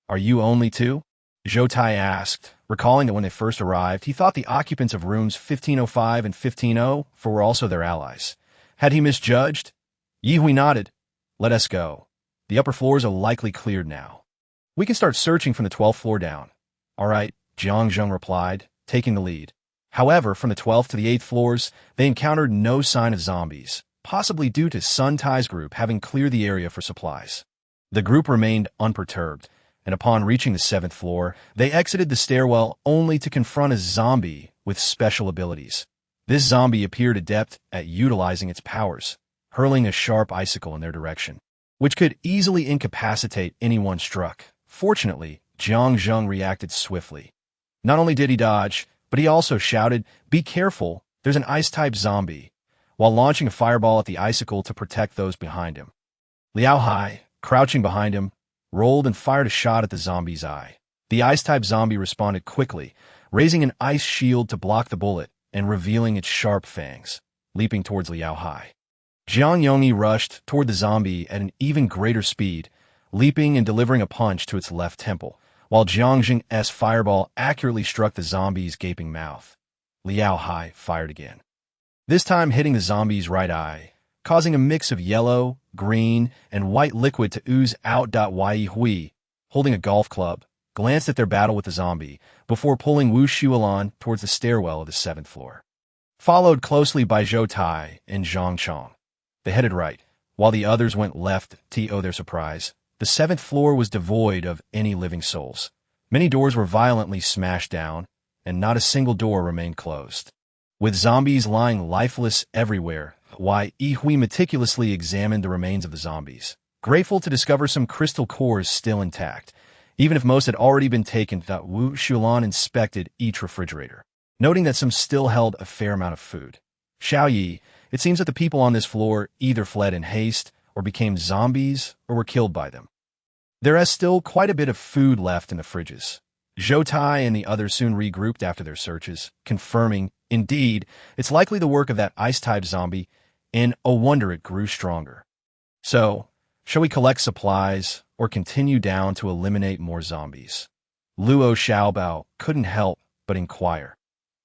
"Are you only two?" Zhou Tai asked, recalling that when they first arrived, he thought the occupants of rooms 1505 and 1504 were also their allies. Had he misjudged? Yi Hui nodded. "Let us go. The upper floors are likely cleared now. We can start searching from the 12th floor down." "All right," Jiang Zheng replied, taking the lead. However, from the 12th to the 8th floors, they encountered no sign of zombies, possibly due to Sun Tai's group having cleared the area for supplies. The group remained unperturbed, and upon reaching the 7th floor, they exited the stairwell only to confront a zombie with special abilities. This zombie appeared adept at utilizing its powers, hurling a sharp icicle in their direction, which could easily incapacitate anyone struck. Fortunately, Jiang Zheng reacted swiftly. Not only did he dodge, but he also shouted, "Be careful, there's an ice-type zombie," while launching a fireball at the icicle to protect those behind him. Liao Hai, crouching behind him, rolled and fired a shot at the zombie's eye. The ice-type zombie responded quickly, raising an ice shield to block the bullet and revealing its sharp fangs, leaping towards Liao Hai. Jiang Yongyi rushed toward the zombie at an even greater speed, leaping and delivering a punch to its left temple, while Jiang Jing's fireball accurately struck the zombie's gaping mouth. Liao Hai fired again, this time hitting the zombie's right eye, causing a mix of yellow, green, and white liquid to ooze out. Yi Hui, holding a golf club, glanced at their battle with the zombie before pulling Wu Shuolan towards the stairwell of the 7th floor, followed closely by Zhou Tai and Zhang Chong. They headed right, while the others went left. To their surprise, the 7th floor was devoid of any living souls. Many doors were violently smashed down, and not a single door remained closed. With zombies lying lifeless everywhere, Yi Hui meticulously examined the remains of the zombies, grateful to discover some crystal cores still intact, even if most had already been taken. Wu Shuolan inspected each refrigerator, noting that some still held a fair amount of food. "Xiao Yi, it seems that the people on this floor either fled in haste or became zombies or were killed by them. There is still quite a bit of food left in the fridges." Zhou Tai and the others soon regrouped after their searches, confirming, "Indeed, it's likely the work of that ice-type zombie, and oh wonder it grew stronger. So, shall we collect supplies or continue down to eliminate more zombies?" Luo Xiaobao couldn't help but inquire.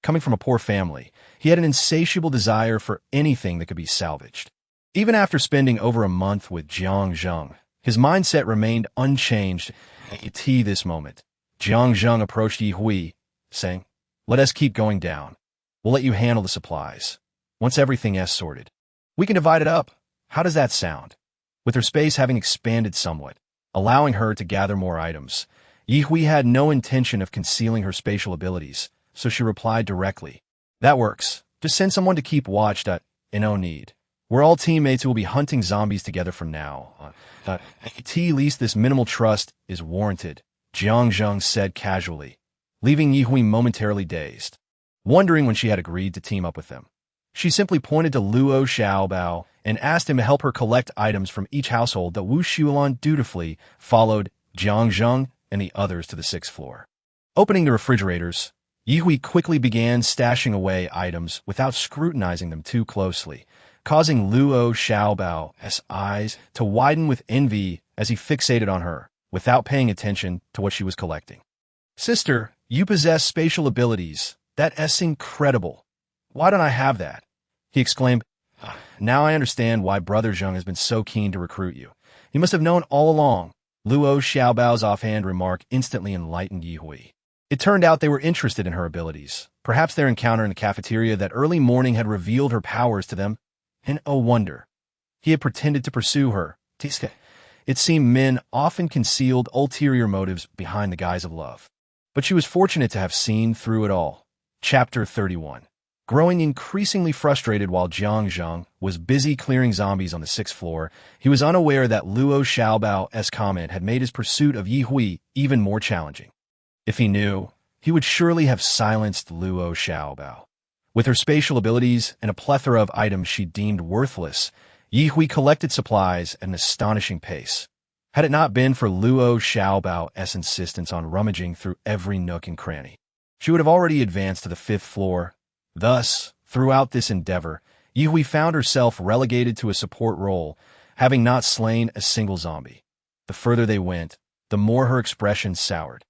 Coming from a poor family, he had an insatiable desire for anything that could be salvaged. Even after spending over a month with Jiang Zheng, his mindset remained unchanged at this moment. Jiang Zheng approached Yi Hui, saying, "Let us keep going down. We'll let you handle the supplies. Once everything is sorted, we can divide it up. How does that sound?" With her space having expanded somewhat, allowing her to gather more items, Yi Hui had no intention of concealing her spatial abilities, so she replied directly, "That works. Just send someone to keep watch. No need. We're all teammates who will be hunting zombies together from now on. At least this minimal trust is warranted," Jiang Zheng said casually, leaving Yi Hui momentarily dazed, wondering when she had agreed to team up with them. She simply pointed to Luo Xiaobao and asked him to help her collect items from each household. Wu Shuolan dutifully followed Jiang Zheng and the others to the 6th floor. Opening the refrigerators, Yi Hui quickly began stashing away items without scrutinizing them too closely, causing Luo Xiaobao's eyes to widen with envy as he fixated on her, without paying attention to what she was collecting. "Sister, you possess spatial abilities. That's incredible. Why don't I have that?" he exclaimed. "Now I understand why Brother Zheng has been so keen to recruit you. He must have known all along." Luo Xiaobao's offhand remark instantly enlightened Yi Hui. It turned out they were interested in her abilities. Perhaps their encounter in the cafeteria that early morning had revealed her powers to them. And oh wonder, he had pretended to pursue her. It seemed men often concealed ulterior motives behind the guise of love. But she was fortunate to have seen through it all. Chapter 31. Growing increasingly frustrated while Jiang Zheng was busy clearing zombies on the 6th floor, he was unaware that Luo Xiaobao's comment had made his pursuit of Yi Hui even more challenging. If he knew, he would surely have silenced Luo Xiaobao. With her spatial abilities and a plethora of items she deemed worthless, Yi Hui collected supplies at an astonishing pace. Had it not been for Luo Xiaobao's insistence on rummaging through every nook and cranny, she would have already advanced to the 5th floor. Thus, throughout this endeavor, Yi Hui found herself relegated to a support role, having not slain a single zombie. The further they went, the more her expression soured.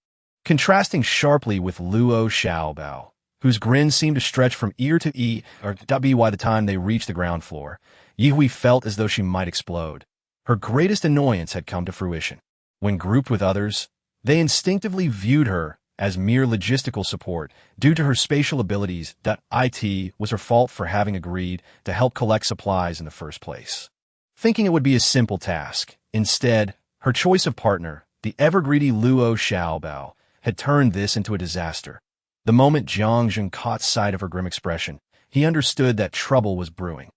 Contrasting sharply with Luo Xiaobao, whose grin seemed to stretch from ear to ear, by the time they reached the ground floor, Yi Hui felt as though she might explode. Her greatest annoyance had come to fruition. When grouped with others, they instinctively viewed her as mere logistical support due to her spatial abilities. It was her fault for having agreed to help collect supplies in the first place. Thinking it would be a simple task, instead, her choice of partner, the ever-greedy Luo Xiaobao, had turned this into a disaster. The moment Jiang Zheng caught sight of her grim expression, he understood that trouble was brewing.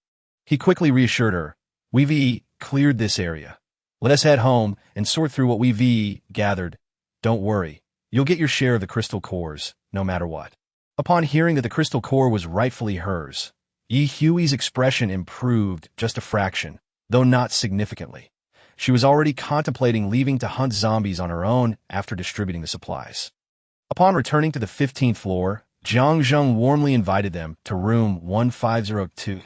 He quickly reassured her, "We've cleared this area. Let us head home and sort through what we've gathered. Don't worry, you'll get your share of the crystal cores, no matter what." Upon hearing that the crystal core was rightfully hers, Yi Hui's expression improved just a fraction, though not significantly. She was already contemplating leaving to hunt zombies on her own after distributing the supplies. Upon returning to the 15th floor, Jiang Zheng warmly invited them to room 1502.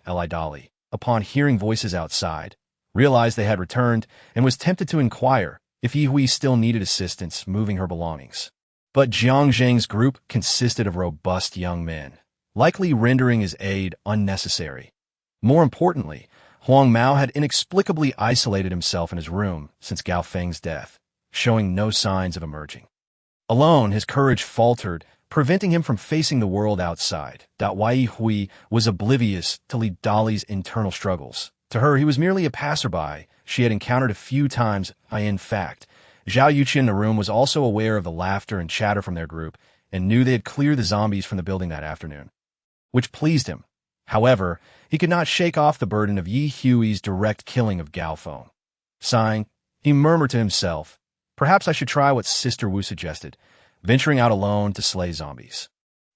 Li Dali, upon hearing voices outside, realized they had returned and was tempted to inquire if Yi Hui still needed assistance moving her belongings. But Jiang Zheng's group consisted of robust young men, likely rendering his aid unnecessary. More importantly, Huang Mao had inexplicably isolated himself in his room since Gao Feng's death, showing no signs of emerging. Alone, his courage faltered, preventing him from facing the world outside. Yi Hui was oblivious to Li Dali's internal struggles. To her, he was merely a passerby she had encountered a few times. In fact, Zhao Yuqi in the room was also aware of the laughter and chatter from their group and knew they had cleared the zombies from the building that afternoon, which pleased him. However, he could not shake off the burden of Yi Hui's direct killing of Gao Feng. Sighing, he murmured to himself, "Perhaps I should try what Sister Wu suggested, venturing out alone to slay zombies.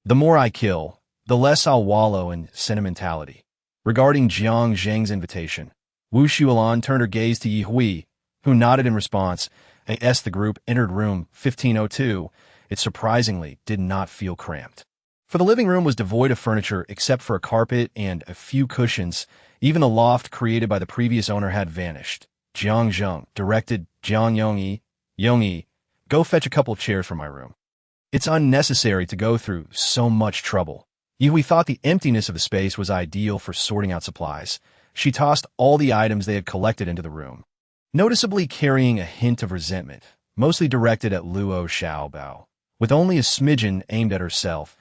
The more I kill, the less I'll wallow in sentimentality." Regarding Jiang Zheng's invitation, Wu Xuelan turned her gaze to Yi Hui, who nodded in response. As the group entered room 1502, it surprisingly did not feel cramped. For the living room was devoid of furniture except for a carpet and a few cushions. Even the loft created by the previous owner had vanished. Jiang Zheng directed Jiang Yongyi, "Go fetch a couple of chairs from my room. It's unnecessary to go through so much trouble." Yi Hui thought the emptiness of the space was ideal for sorting out supplies. She tossed all the items they had collected into the room, noticeably carrying a hint of resentment, mostly directed at Luo Xiaobao, with only a smidgen aimed at herself.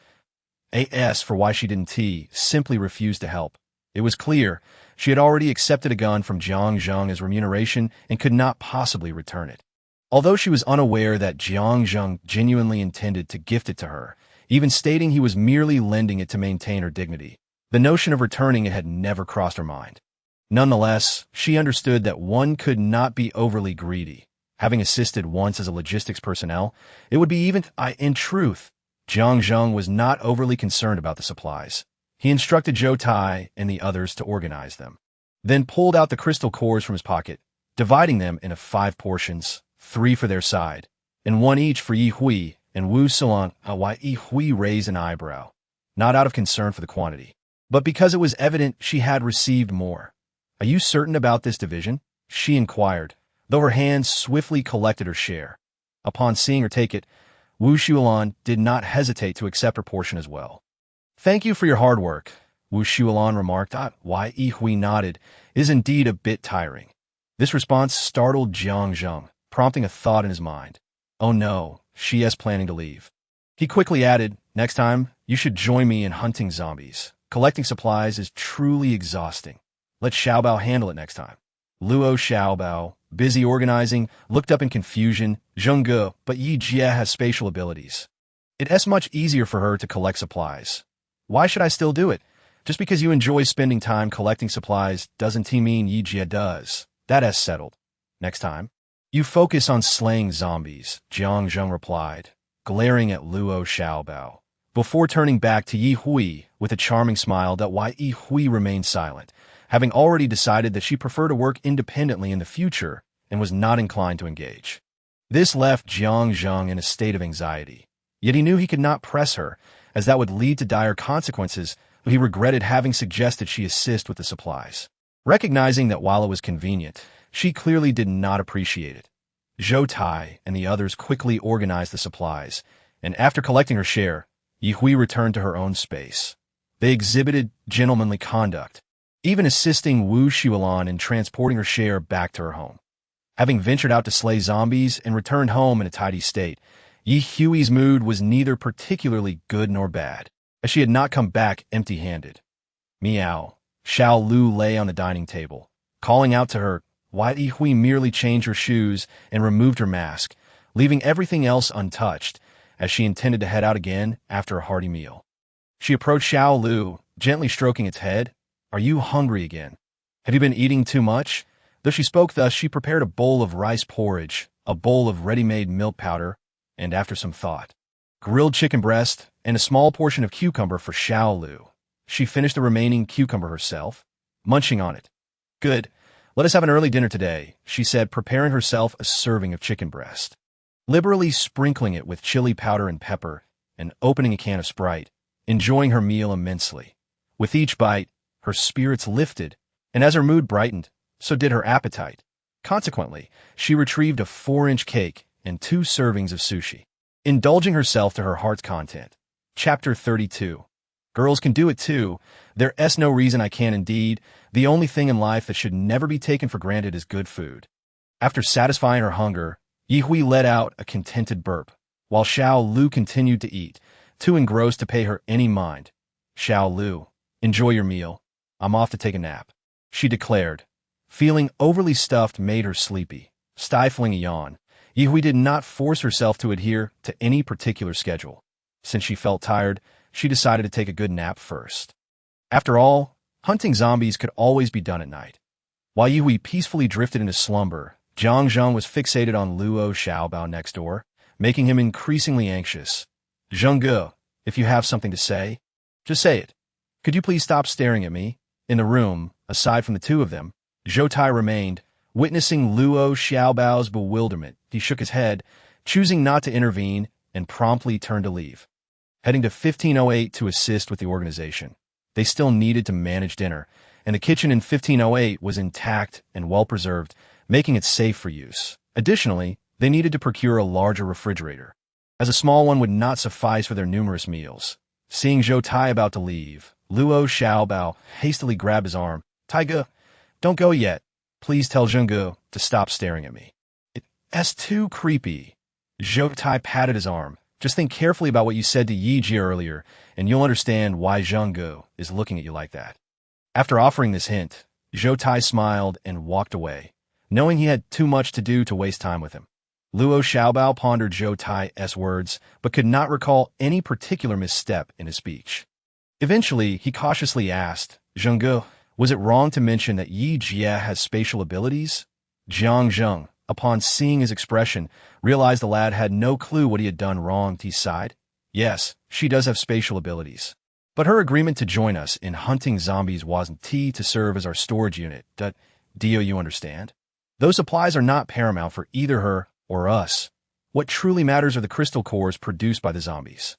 As for why she didn't simply refused to help. It was clear she had already accepted a gun from Jiang Zheng as remuneration and could not possibly return it. Although she was unaware that Jiang Zheng genuinely intended to gift it to her, even stating he was merely lending it to maintain her dignity, the notion of returning it had never crossed her mind. Nonetheless, she understood that one could not be overly greedy. Having assisted once as a logistics personnel, it would be even. In truth, Jiang Zheng was not overly concerned about the supplies. He instructed Zhou Tai and the others to organize them, then pulled out the crystal cores from his pocket, dividing them into 5 portions, 3 for their side, and 1 each for Yi Hui and Wu Silan. Yi Hui raised an eyebrow, not out of concern for the quantity, But because it was evident she had received more. "Are you certain about this division?" she inquired, though her hands swiftly collected her share. Upon seeing her take it, Wu Shualan did not hesitate to accept her portion as well. "Thank you for your hard work," Wu Shualan remarked. Ye Hui nodded. "It is indeed a bit tiring." This response startled Jiang Zheng, prompting a thought in his mind. "Oh no, she is planning to leave." He quickly added, "Next time, you should join me in hunting zombies. Collecting supplies is truly exhausting. Let Xiaobao handle it next time." Luo Xiaobao, busy organizing, looked up in confusion. "Zhengge, but Yi Jie has spatial abilities. It's much easier for her to collect supplies. Why should I still do it? Just because you enjoy spending time collecting supplies doesn't mean Yi Jie does. That is settled. Next time, you focus on slaying zombies," Jiang Zheng replied, glaring at Luo Xiaobao, before turning back to Yi Hui with a charming smile. Yi Hui remained silent, having already decided that she preferred to work independently in the future and was not inclined to engage. This left Jiang Zheng in a state of anxiety. Yet he knew he could not press her, as that would lead to dire consequences, though he regretted having suggested she assist with the supplies. Recognizing that while it was convenient, she clearly did not appreciate it. Zhou Tai and the others quickly organized the supplies, and after collecting her share, Yi Hui returned to her own space. They exhibited gentlemanly conduct, even assisting Wu Shualan in transporting her share back to her home. Having ventured out to slay zombies and returned home in a tidy state, Yi Hui's mood was neither particularly good nor bad, as she had not come back empty-handed. "Meow." Xiao Lu lay on the dining table, calling out to her, while Yi Hui merely changed her shoes and removed her mask, leaving everything else untouched, as she intended to head out again after a hearty meal. She approached Xiao Lu, gently stroking its head. "Are you hungry again? Have you been eating too much?" Though she spoke thus, she prepared a bowl of rice porridge, a bowl of ready-made milk powder, and after some thought, grilled chicken breast, and a small portion of cucumber for Xiao Lu. She finished the remaining cucumber herself, munching on it. "Good. Let us have an early dinner today," she said, preparing herself a serving of chicken breast. Liberally sprinkling it with chili powder and pepper, and opening a can of Sprite, enjoying her meal immensely. With each bite, her spirits lifted, and as her mood brightened, so did her appetite. Consequently, she retrieved a 4-inch cake and 2 servings of sushi, indulging herself to her heart's content. Chapter 32. Girls can do it too. There's no reason I can't indeed. The only thing in life that should never be taken for granted is good food. After satisfying her hunger, Yi Hui let out a contented burp, while Xiao Lu continued to eat, too engrossed to pay her any mind. "Xiao Lu, enjoy your meal. I'm off to take a nap," she declared. Feeling overly stuffed made her sleepy. Stifling a yawn, Yi Hui did not force herself to adhere to any particular schedule. Since she felt tired, she decided to take a good nap first. After all, hunting zombies could always be done at night. While Yi Hui peacefully drifted into slumber, Jiang Zheng was fixated on Luo Xiaobao next door, making him increasingly anxious. "Zhengge, if you have something to say, just say it. Could you please stop staring at me?" In the room, aside from the two of them, Zhou Tai remained. Witnessing Luo Xiaobao's bewilderment, he shook his head, choosing not to intervene, and promptly turned to leave. Heading to 1508 to assist with the organization. They still needed to manage dinner, and the kitchen in 1508 was intact and well-preserved, making it safe for use. Additionally, they needed to procure a larger refrigerator, as a small one would not suffice for their numerous meals. Seeing Zhou Tai about to leave, Luo Xiaobao hastily grabbed his arm. "Taiga, don't go yet. Please tell Zhengge to stop staring at me. It's too creepy." Zhou Tai patted his arm. "Just think carefully about what you said to Yi Jie earlier, and you'll understand why Zhengge is looking at you like that." After offering this hint, Zhou Tai smiled and walked away, knowing he had too much to do to waste time with him. Luo Xiaobao pondered Zhou Tai's words, but could not recall any particular misstep in his speech. Eventually, he cautiously asked, "Zhengge, was it wrong to mention that Yi Jie has spatial abilities?" Jiang Zheng, upon seeing his expression, realized the lad had no clue what he had done wrong. He sighed. "Yes, she does have spatial abilities. But her agreement to join us in hunting zombies wasn't to serve as our storage unit. Do you understand? Those supplies are not paramount for either her or us. What truly matters are the crystal cores produced by the zombies."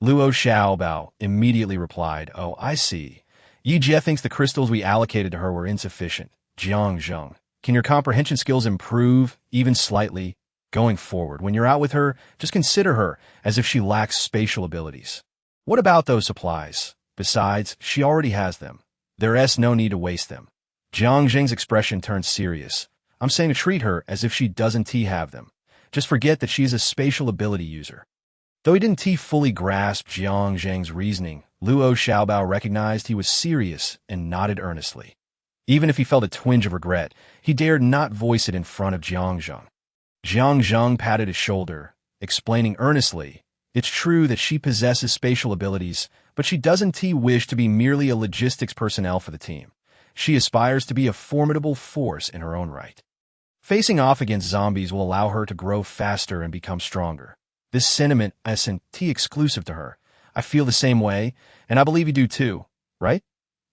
Luo Xiaobao immediately replied, "Oh, I see. Ye thinks the crystals we allocated to her were insufficient. Zhang, can your comprehension skills improve, even slightly? Going forward, when you're out with her, just consider her as if she lacks spatial abilities. What about those supplies? Besides, she already has them. There's no need to waste them. Zhang's expression turned serious. I'm saying to treat her as if she doesn't have them. Just forget that she is a spatial ability user. Though he didn't fully grasp Zhang's reasoning, Luo Xiaobao recognized he was serious and nodded earnestly. Even if he felt a twinge of regret, he dared not voice it in front of Zhang. Zhang patted his shoulder, explaining earnestly, it's true that she possesses spatial abilities, but she doesn't wish to be merely a logistics personnel for the team. She aspires to be a formidable force in her own right. Facing off against zombies will allow her to grow faster and become stronger. This sentiment isn't exclusive to her. I feel the same way, and I believe you do too, right?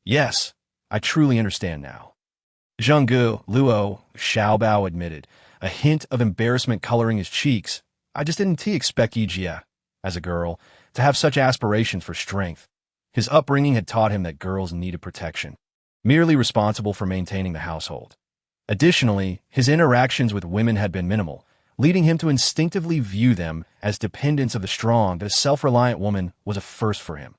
Yes, I truly understand now. Zhenggu, Luo Xiaobao admitted, a hint of embarrassment coloring his cheeks. I just didn't expect Ye, as a girl, to have such aspirations for strength. His upbringing had taught him that girls needed protection, merely responsible for maintaining the household. Additionally, his interactions with women had been minimal, leading him to instinctively view them as dependents of the strong. That a self-reliant woman was a first for him.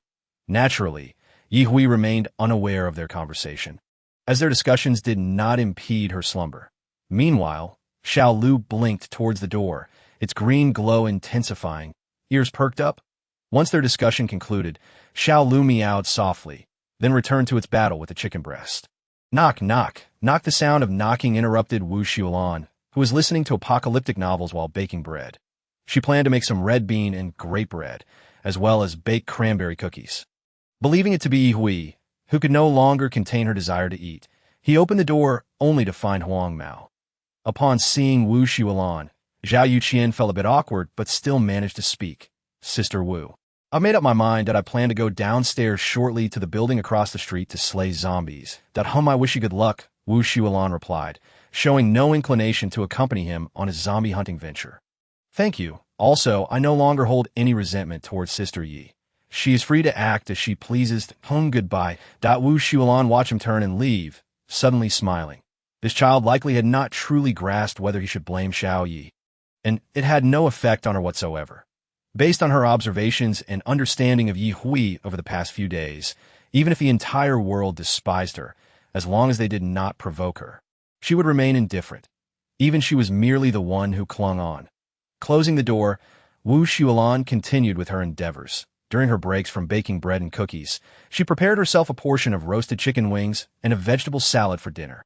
Naturally, Ye remained unaware of their conversation, as their discussions did not impede her slumber. Meanwhile, Xiao Lu blinked towards the door, its green glow intensifying, ears perked up. Once their discussion concluded, Xiao Lu meowed softly, then returned to its battle with the chicken breast. Knock, knock, knock. The sound of knocking interrupted Wu Xiulan, who was listening to apocalyptic novels while baking bread. She planned to make some red bean and grape bread, as well as baked cranberry cookies. Believing it to be Hui, who could no longer contain her desire to eat, he opened the door only to find Huang Mao. Upon seeing Wu Xiulan, Zhao Yuqian felt a bit awkward but still managed to speak. Sister Wu, I've made up my mind that I plan to go downstairs shortly to the building across the street to slay zombies. I wish you good luck, Wu Xiulan replied, showing no inclination to accompany him on his zombie hunting venture. Thank you. Also, I no longer hold any resentment towards Sister Ye. She is free to act as she pleases. Goodbye. Wu Xiulan watched him turn and leave, suddenly smiling. This child likely had not truly grasped whether he should blame Xiao Yi, and it had no effect on her whatsoever. Based on her observations and understanding of Yi Hui over the past few days, even if the entire world despised her, as long as they did not provoke her, she would remain indifferent. Even she was merely the one who clung on. Closing the door, Wu Xiulan continued with her endeavors. During her breaks from baking bread and cookies, she prepared herself a portion of roasted chicken wings and a vegetable salad for dinner.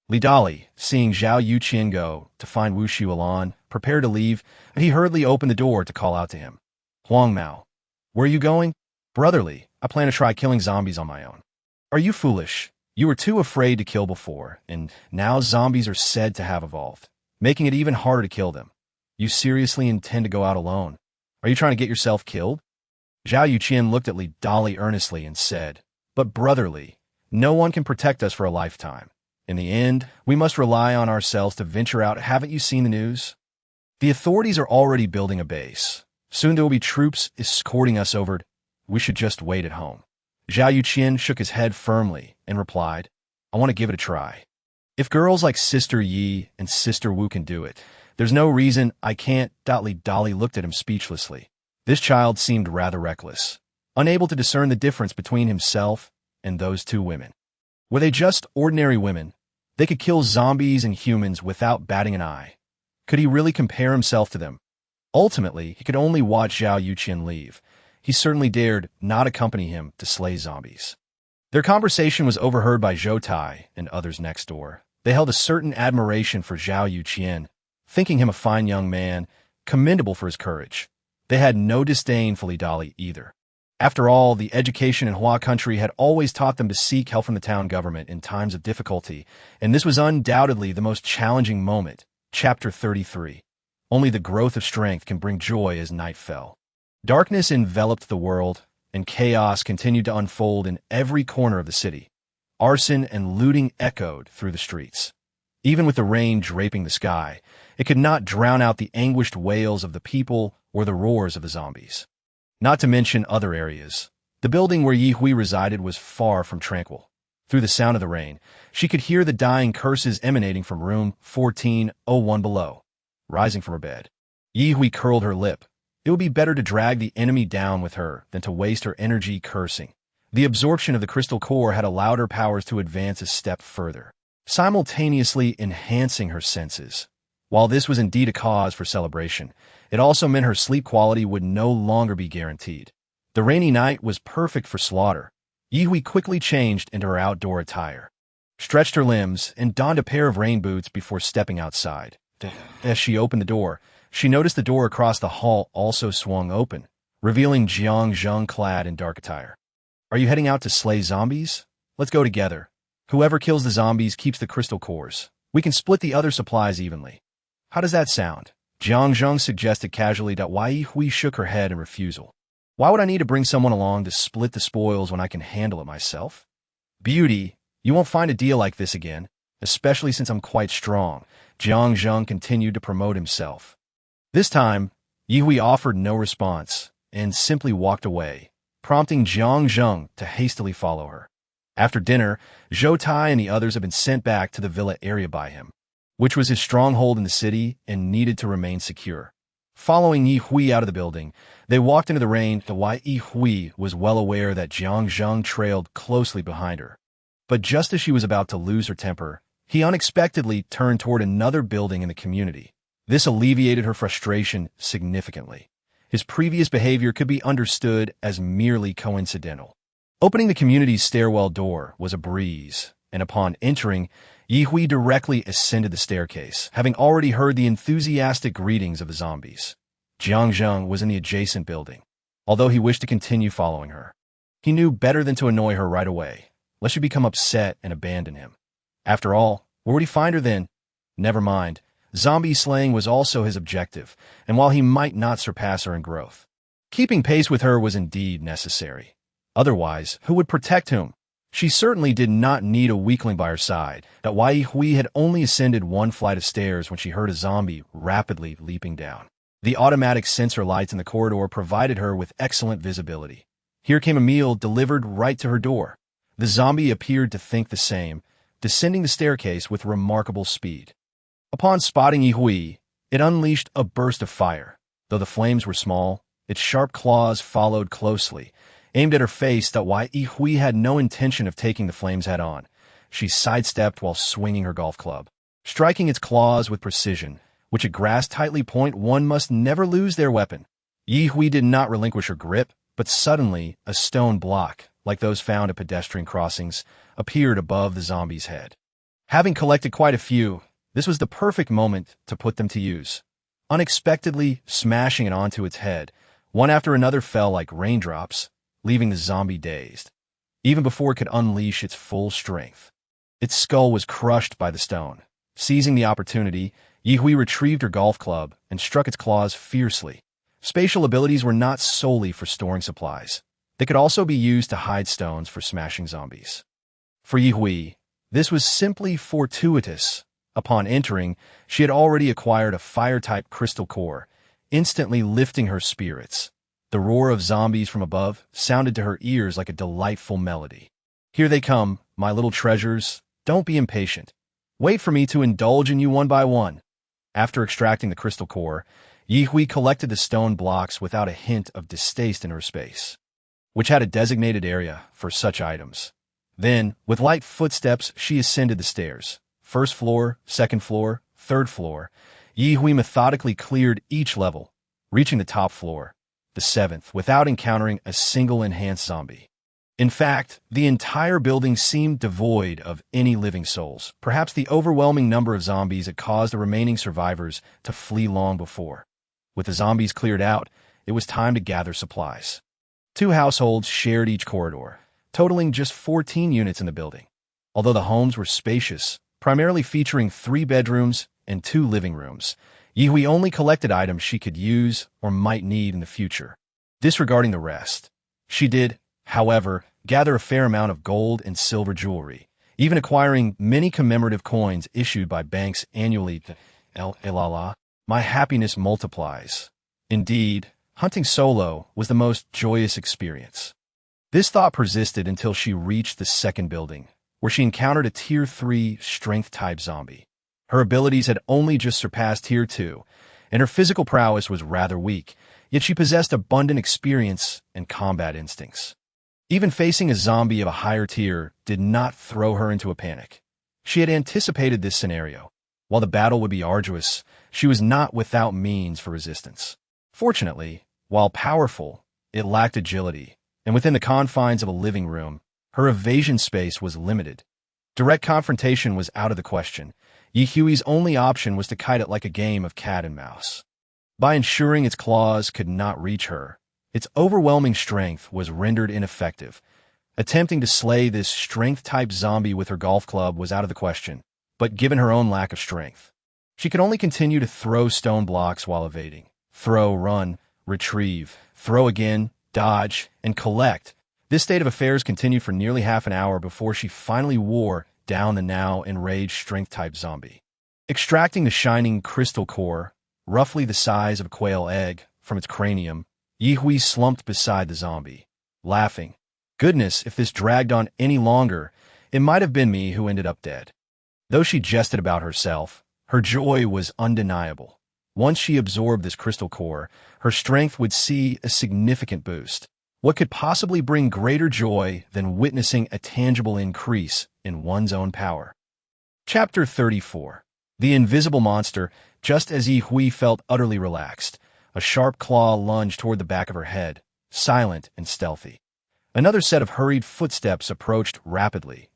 Li Dali, seeing Zhao Yuqian go to find Wu Xiulan, prepared to leave, and he hurriedly opened the door to call out to him. Huang Mao, where are you going? Brotherly, I plan to try killing zombies on my own. Are you foolish? You were too afraid to kill before, and now zombies are said to have evolved, making it even harder to kill them. You seriously intend to go out alone? Are you trying to get yourself killed? Zhao Yuqian looked at Li Dali earnestly and said, But brotherly, no one can protect us for a lifetime. In the end, we must rely on ourselves to venture out. Haven't you seen the news? The authorities are already building a base. Soon there will be troops escorting us over. We should just wait at home. Zhao Yuqian shook his head firmly and replied, I want to give it a try. If girls like Sister Yi and Sister Wu can do it, there's no reason I can't. Li Dali looked at him speechlessly. This child seemed rather reckless, unable to discern the difference between himself and those two women. Were they just ordinary women? They could kill zombies and humans without batting an eye. Could he really compare himself to them? Ultimately, he could only watch Zhao Yuqian leave. He certainly dared not accompany him to slay zombies. Their conversation was overheard by Zhou Tai and others next door. They held a certain admiration for Zhao Yuqian, thinking him a fine young man, commendable for his courage. They had no disdain for Li Dali either. After all, the education in Hua country had always taught them to seek help from the town government in times of difficulty, and this was undoubtedly the most challenging moment. Chapter 33. Only the growth of strength can bring joy as night fell. Darkness enveloped the world, and chaos continued to unfold in every corner of the city. Arson and looting echoed through the streets. Even with the rain draping the sky, it could not drown out the anguished wails of the people or the roars of the zombies. Not to mention other areas. The building where Yi Hui resided was far from tranquil. Through the sound of the rain, she could hear the dying curses emanating from room 1401 below. Rising from her bed, Yi Hui curled her lip. It would be better to drag the enemy down with her than to waste her energy cursing. The absorption of the crystal core had allowed her powers to advance a step further, simultaneously enhancing her senses. While this was indeed a cause for celebration, it also meant her sleep quality would no longer be guaranteed. The rainy night was perfect for slaughter. Yi Hui quickly changed into her outdoor attire, stretched her limbs, and donned a pair of rain boots before stepping outside. As she opened the door, she noticed the door across the hall also swung open, revealing Jiang Zheng clad in dark attire. "Are you heading out to slay zombies? Let's go together. Whoever kills the zombies keeps the crystal cores. We can split the other supplies evenly. How does that sound?" Jiang Zheng suggested casually. Yi Hui shook her head in refusal. "Why would I need to bring someone along to split the spoils when I can handle it myself? Beauty, you won't find a deal like this again, especially since I'm quite strong." Jiang Zheng continued to promote himself. This time, Yi Hui offered no response and simply walked away, prompting Jiang Zheng to hastily follow her. After dinner, Zhou Tai and the others had been sent back to the villa area by him, which was his stronghold in the city and needed to remain secure. Following Yi Hui out of the building, they walked into the rain. Yi Hui was well aware that Jiang Zheng trailed closely behind her. But just as she was about to lose her temper, he unexpectedly turned toward another building in the community. This alleviated her frustration significantly. His previous behavior could be understood as merely coincidental. Opening the community's stairwell door was a breeze, and upon entering, Yi Hui directly ascended the staircase, having already heard the enthusiastic greetings of the zombies. Jiang Zheng was in the adjacent building, although he wished to continue following her. He knew better than to annoy her right away, lest she become upset and abandon him. After all, where would he find her then? Never mind. Zombie slaying was also his objective, and while he might not surpass her in growth, keeping pace with her was indeed necessary. Otherwise, who would protect whom? She certainly did not need a weakling by her side. Yi Hui had only ascended one flight of stairs when she heard a zombie rapidly leaping down. The automatic sensor lights in the corridor provided her with excellent visibility. Here came a meal delivered right to her door. The zombie appeared to think the same, descending the staircase with remarkable speed. Upon spotting Yi Hui, it unleashed a burst of fire. Though the flames were small, its sharp claws followed closely, aimed at her face. Yi Hui had no intention of taking the flames head-on. She sidestepped while swinging her golf club, striking its claws with precision, which it grasped tightly. One must never lose their weapon. Yi Hui did not relinquish her grip, but suddenly a stone block, like those found at pedestrian crossings, appeared above the zombie's head. Having collected quite a few, this was the perfect moment to put them to use. Unexpectedly smashing it onto its head, one after another fell like raindrops, leaving the zombie dazed, even before it could unleash its full strength. Its skull was crushed by the stone. Seizing the opportunity, Yi Hui retrieved her golf club and struck its claws fiercely. Spatial abilities were not solely for storing supplies. They could also be used to hide stones for smashing zombies. For Yi Hui, this was simply fortuitous. Upon entering, she had already acquired a fire-type crystal core, instantly lifting her spirits. The roar of zombies from above sounded to her ears like a delightful melody. "Here they come, my little treasures. Don't be impatient. Wait for me to indulge in you one by one." After extracting the crystal core, Yi Hui collected the stone blocks without a hint of distaste in her space, which had a designated area for such items. Then, with light footsteps, she ascended the stairs. First floor, second floor, third floor. Yi Hui methodically cleared each level, reaching the top floor, the seventh, without encountering a single enhanced zombie. In fact, the entire building seemed devoid of any living souls. Perhaps the overwhelming number of zombies had caused the remaining survivors to flee long before. With the zombies cleared out, it was time to gather supplies. 2 households shared each corridor, totaling just 14 units in the building. Although the homes were spacious, primarily featuring 3 bedrooms and 2 living rooms, Yi Hui only collected items she could use or might need in the future, disregarding the rest. She did, however, gather a fair amount of gold and silver jewelry, even acquiring many commemorative coins issued by banks annually. My happiness multiplies. Indeed, hunting solo was the most joyous experience. This thought persisted until she reached the second building, where she encountered a Tier 3 strength-type zombie. Her abilities had only just surpassed Tier 2, and her physical prowess was rather weak, yet she possessed abundant experience and combat instincts. Even facing a zombie of a higher tier did not throw her into a panic. She had anticipated this scenario. While the battle would be arduous, she was not without means for resistance. Fortunately, while powerful, it lacked agility, and within the confines of a living room, her evasion space was limited. Direct confrontation was out of the question. Ye only option was to kite it like a game of cat and mouse. By ensuring its claws could not reach her, its overwhelming strength was rendered ineffective. Attempting to slay this strength-type zombie with her golf club was out of the question, but given her own lack of strength, she could only continue to throw stone blocks while evading. Throw, run, retrieve, throw again, dodge, and collect. This state of affairs continued for nearly half an hour before she finally wore down the now enraged strength-type zombie. Extracting the shining crystal core, roughly the size of a quail egg, from its cranium, Ye slumped beside the zombie, laughing. Goodness, if this dragged on any longer, it might have been me who ended up dead. Though she jested about herself, her joy was undeniable. Once she absorbed this crystal core, her strength would see a significant boost. What could possibly bring greater joy than witnessing a tangible increase in one's own power? Chapter 34. The Invisible Monster. Just as Ye felt utterly relaxed, a sharp claw lunged toward the back of her head, silent and stealthy. Another set of hurried footsteps approached rapidly,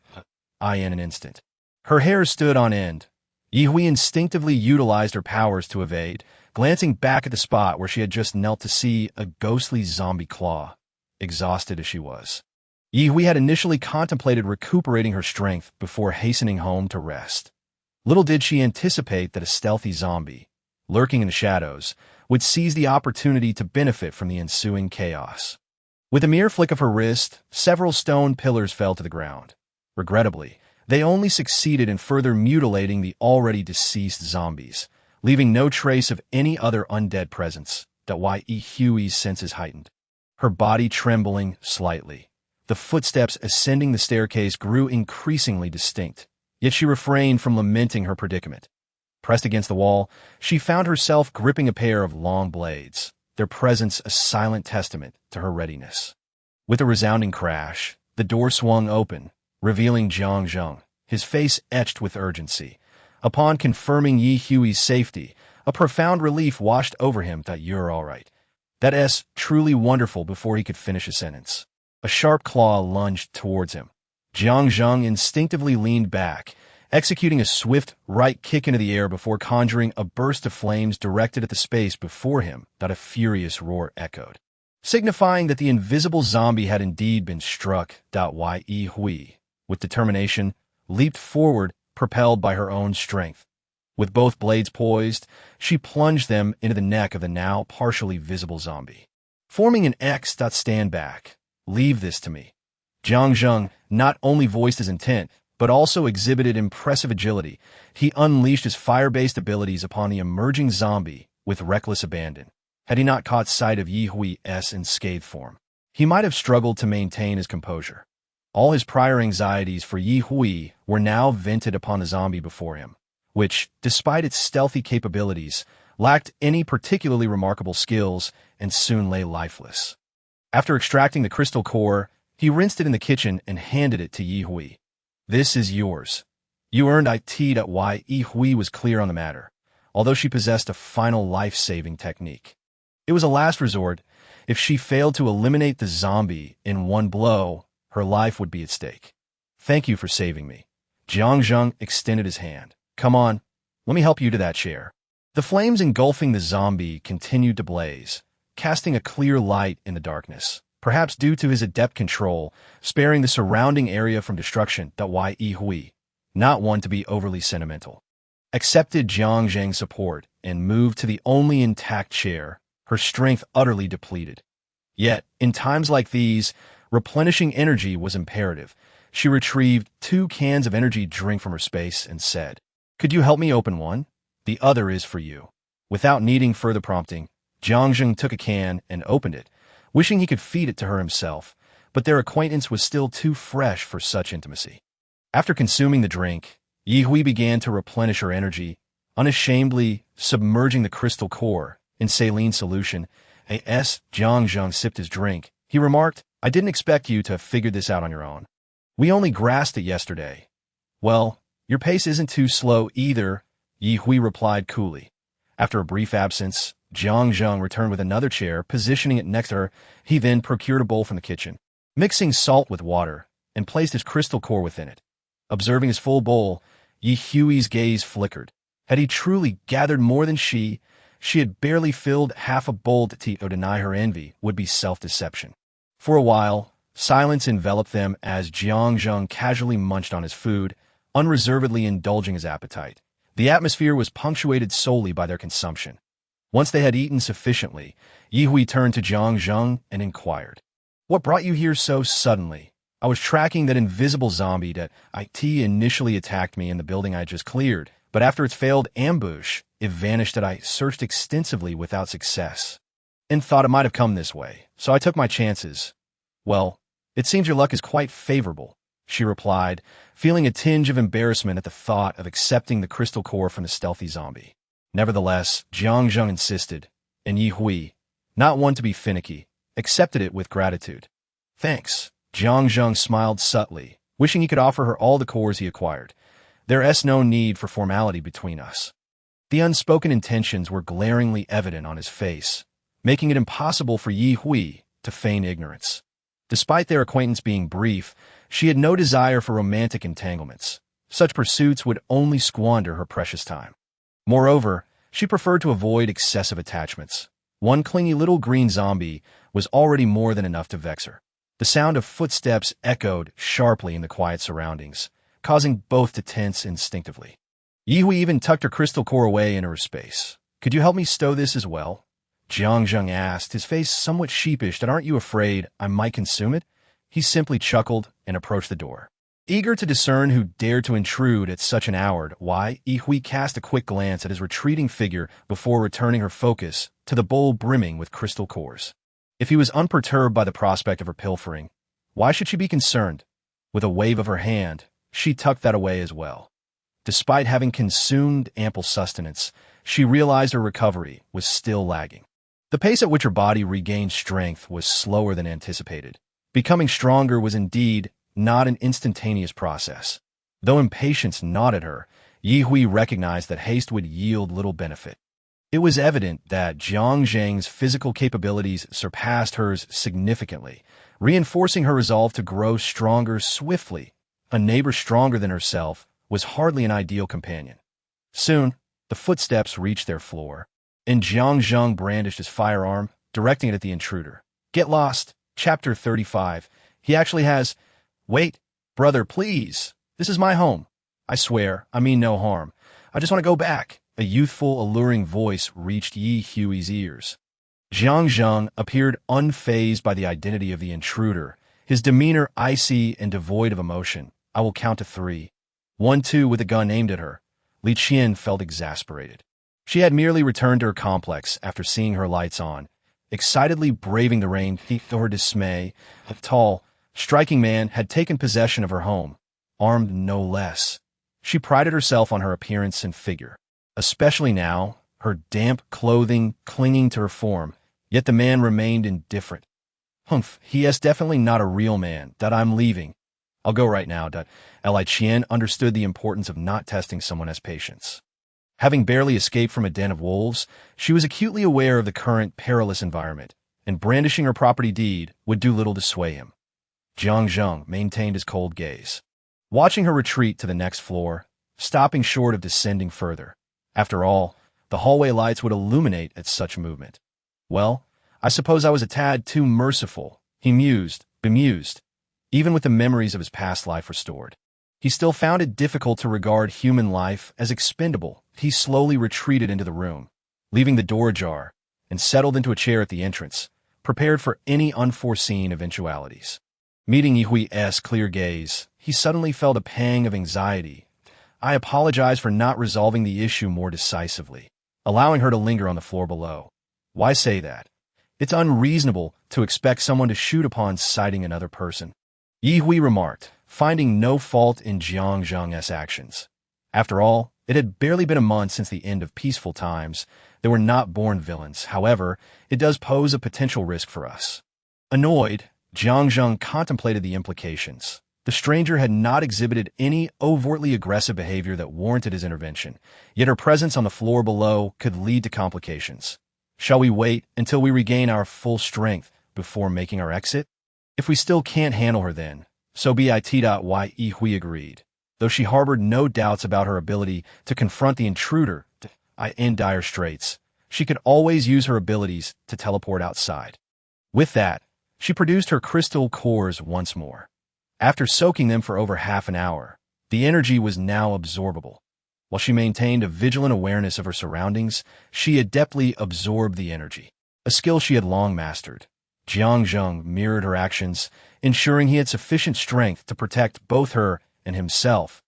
in an instant. Her hair stood on end. Ye instinctively utilized her powers to evade, glancing back at the spot where she had just knelt to see a ghostly zombie claw, exhausted as she was. Ye had initially contemplated recuperating her strength before hastening home to rest. Little did she anticipate that a stealthy zombie, lurking in the shadows, would seize the opportunity to benefit from the ensuing chaos. With a mere flick of her wrist, several stone pillars fell to the ground. Regrettably, they only succeeded in further mutilating the already deceased zombies, leaving no trace of any other undead presence. Ye's senses heightened, her body trembling slightly. The footsteps ascending the staircase grew increasingly distinct, yet she refrained from lamenting her predicament. Pressed against the wall, she found herself gripping a pair of long blades, their presence a silent testament to her readiness. With a resounding crash, the door swung open, revealing Jiang Zheng, his face etched with urgency. Upon confirming Ye's safety, a profound relief washed over him. You're all right. That's truly wonderful. Before he could finish a sentence, a sharp claw lunged towards him. Jiang Zheng instinctively leaned back, executing a swift right kick into the air before conjuring a burst of flames directed at the space before him. A furious roar echoed, signifying that the invisible zombie had indeed been struck. Ye, with determination, leaped forward, propelled by her own strength. With both blades poised, she plunged them into the neck of the now partially visible zombie. Forming an X. Stand back. Leave this to me. Jiang Zheng not only voiced his intent, but also exhibited impressive agility. He unleashed his fire-based abilities upon the emerging zombie with reckless abandon. Had he not caught sight of Ye's unscathed form, he might have struggled to maintain his composure. All his prior anxieties for Ye were now vented upon the zombie before him, which, despite its stealthy capabilities, lacked any particularly remarkable skills and soon lay lifeless. After extracting the crystal core, he rinsed it in the kitchen and handed it to Ye. This is yours. You earned it. Ye was clear on the matter, although she possessed a final life-saving technique. It was a last resort. If she failed to eliminate the zombie in one blow, her life would be at stake. Thank you for saving me. Jiang Zheng extended his hand. Come on, let me help you to that chair. The flames engulfing the zombie continued to blaze, casting a clear light in the darkness. Perhaps due to his adept control, sparing the surrounding area from destruction. Ye, not one to be overly sentimental, accepted Jiang Zheng's support and moved to the only intact chair, her strength utterly depleted. Yet, in times like these, replenishing energy was imperative. She retrieved 2 cans of energy drink from her space and said, "Could you help me open one? The other is for you." Without needing further prompting, Jiang Zheng took a can and opened it, wishing he could feed it to her himself. but their acquaintance was still too fresh for such intimacy. After consuming the drink, Ye Hui began to replenish her energy, unashamedly submerging the crystal core in saline solution. As Jiang Zheng sipped his drink, he remarked, "I didn't expect you to have figured this out on your own. We only grasped it yesterday." "Well, your pace isn't too slow either," Ye Hui replied coolly. After a brief absence, Jiang Zheng returned with another chair, positioning it next to her. He then procured a bowl from the kitchen, mixing salt with water, and placed his crystal core within it. Observing his full bowl, Ye Hui's gaze flickered. Had he truly gathered more than she had barely filled half a bowl. To deny her envy would be self-deception. For a while, silence enveloped them as Jiang Zheng casually munched on his food, unreservedly indulging his appetite. The atmosphere was punctuated solely by their consumption. Once they had eaten sufficiently, Ye Hui turned to Jiang Zheng and inquired, "What brought you here so suddenly? I was tracking that invisible zombie that initially attacked me in the building I just cleared, but after its failed ambush, it vanished. That I searched extensively without success, and thought it might have come this way, so I took my chances." "Well, it seems your luck is quite favorable," she replied, feeling a tinge of embarrassment at the thought of accepting the crystal core from the stealthy zombie. Nevertheless, Jiang Zheng insisted, and Ye Hui, not one to be finicky, accepted it with gratitude. "Thanks." Jiang Zheng smiled subtly, wishing he could offer her all the cores he acquired. There's no need for formality between us. The unspoken intentions were glaringly evident on his face, making it impossible for Ye Hui to feign ignorance. Despite their acquaintance being brief, she had no desire for romantic entanglements. Such pursuits would only squander her precious time. Moreover, she preferred to avoid excessive attachments. One clingy little green zombie was already more than enough to vex her. The sound of footsteps echoed sharply in the quiet surroundings, causing both to tense instinctively. Ye Hui even tucked her crystal core away in her space. "Could you help me stow this as well?" Jiang Zheng asked, his face somewhat sheepish. "That aren't you afraid I might consume it?" He simply chuckled and approached the door. Eager to discern who dared to intrude at such an hour, Ye Hui cast a quick glance at his retreating figure before returning her focus to the bowl brimming with crystal cores. If he was unperturbed by the prospect of her pilfering, why should she be concerned? With a wave of her hand, she tucked that away as well. Despite having consumed ample sustenance, she realized her recovery was still lagging. The pace at which her body regained strength was slower than anticipated. Becoming stronger was indeed not an instantaneous process. Though impatience gnawed at her, Ye Hui recognized that haste would yield little benefit. It was evident that Jiang Zheng's physical capabilities surpassed hers significantly, reinforcing her resolve to grow stronger swiftly. A neighbor stronger than herself was hardly an ideal companion. Soon, the footsteps reached their floor, and Jiang Zheng brandished his firearm, directing it at the intruder. "Get lost." Chapter 35. He actually has... "Wait, brother, please. This is my home. I swear, I mean no harm. I just want to go back." A youthful, alluring voice reached Ye Hui's ears. Jiang Zheng appeared unfazed by the identity of the intruder, his demeanor icy and devoid of emotion. "I will count to 3. 1, 2 with a gun aimed at her." Li Qian felt exasperated. She had merely returned to her complex after seeing her lights on, excitedly braving the rain. To her dismay, a tall, striking man had taken possession of her home, armed no less. She prided herself on her appearance and figure, especially now, her damp clothing clinging to her form, yet the man remained indifferent. "Humph, he is definitely not a real man. I'm leaving. I'll go right now." Li Qian understood the importance of not testing someone's patience. Having barely escaped from a den of wolves, she was acutely aware of the current perilous environment, and brandishing her property deed would do little to sway him. Jiang Zheng maintained his cold gaze, watching her retreat to the next floor, stopping short of descending further. After all, the hallway lights would illuminate at such movement. "Well, I suppose I was a tad too merciful," he mused, bemused. Even with the memories of his past life restored, he still found it difficult to regard human life as expendable. He slowly retreated into the room, leaving the door ajar, and settled into a chair at the entrance, prepared for any unforeseen eventualities. Meeting Ye Hui's clear gaze, he suddenly felt a pang of anxiety. "I apologize for not resolving the issue more decisively," allowing her to linger on the floor below. "Why say that?" It's unreasonable to expect someone to shoot upon sighting another person. Ye Hui remarked, finding no fault in Jiang Zheng's actions. After all, it had barely been a month since the end of peaceful times. They were not born villains. However, it does pose a potential risk for us. Annoyed, Jiang Zheng contemplated the implications. The stranger had not exhibited any overtly aggressive behavior that warranted his intervention, yet her presence on the floor below could lead to complications. Shall we wait until we regain our full strength before making our exit? If we still can't handle her then, so be it. Hui agreed, though she harbored no doubts about her ability to confront the intruder in dire straits. She could always use her abilities to teleport outside. With that, she produced her crystal cores once more. After soaking them for over half an hour, the energy was now absorbable. While she maintained a vigilant awareness of her surroundings, she adeptly absorbed the energy, a skill she had long mastered. Jiang Zheng mirrored her actions, ensuring he had sufficient strength to protect both her and himself.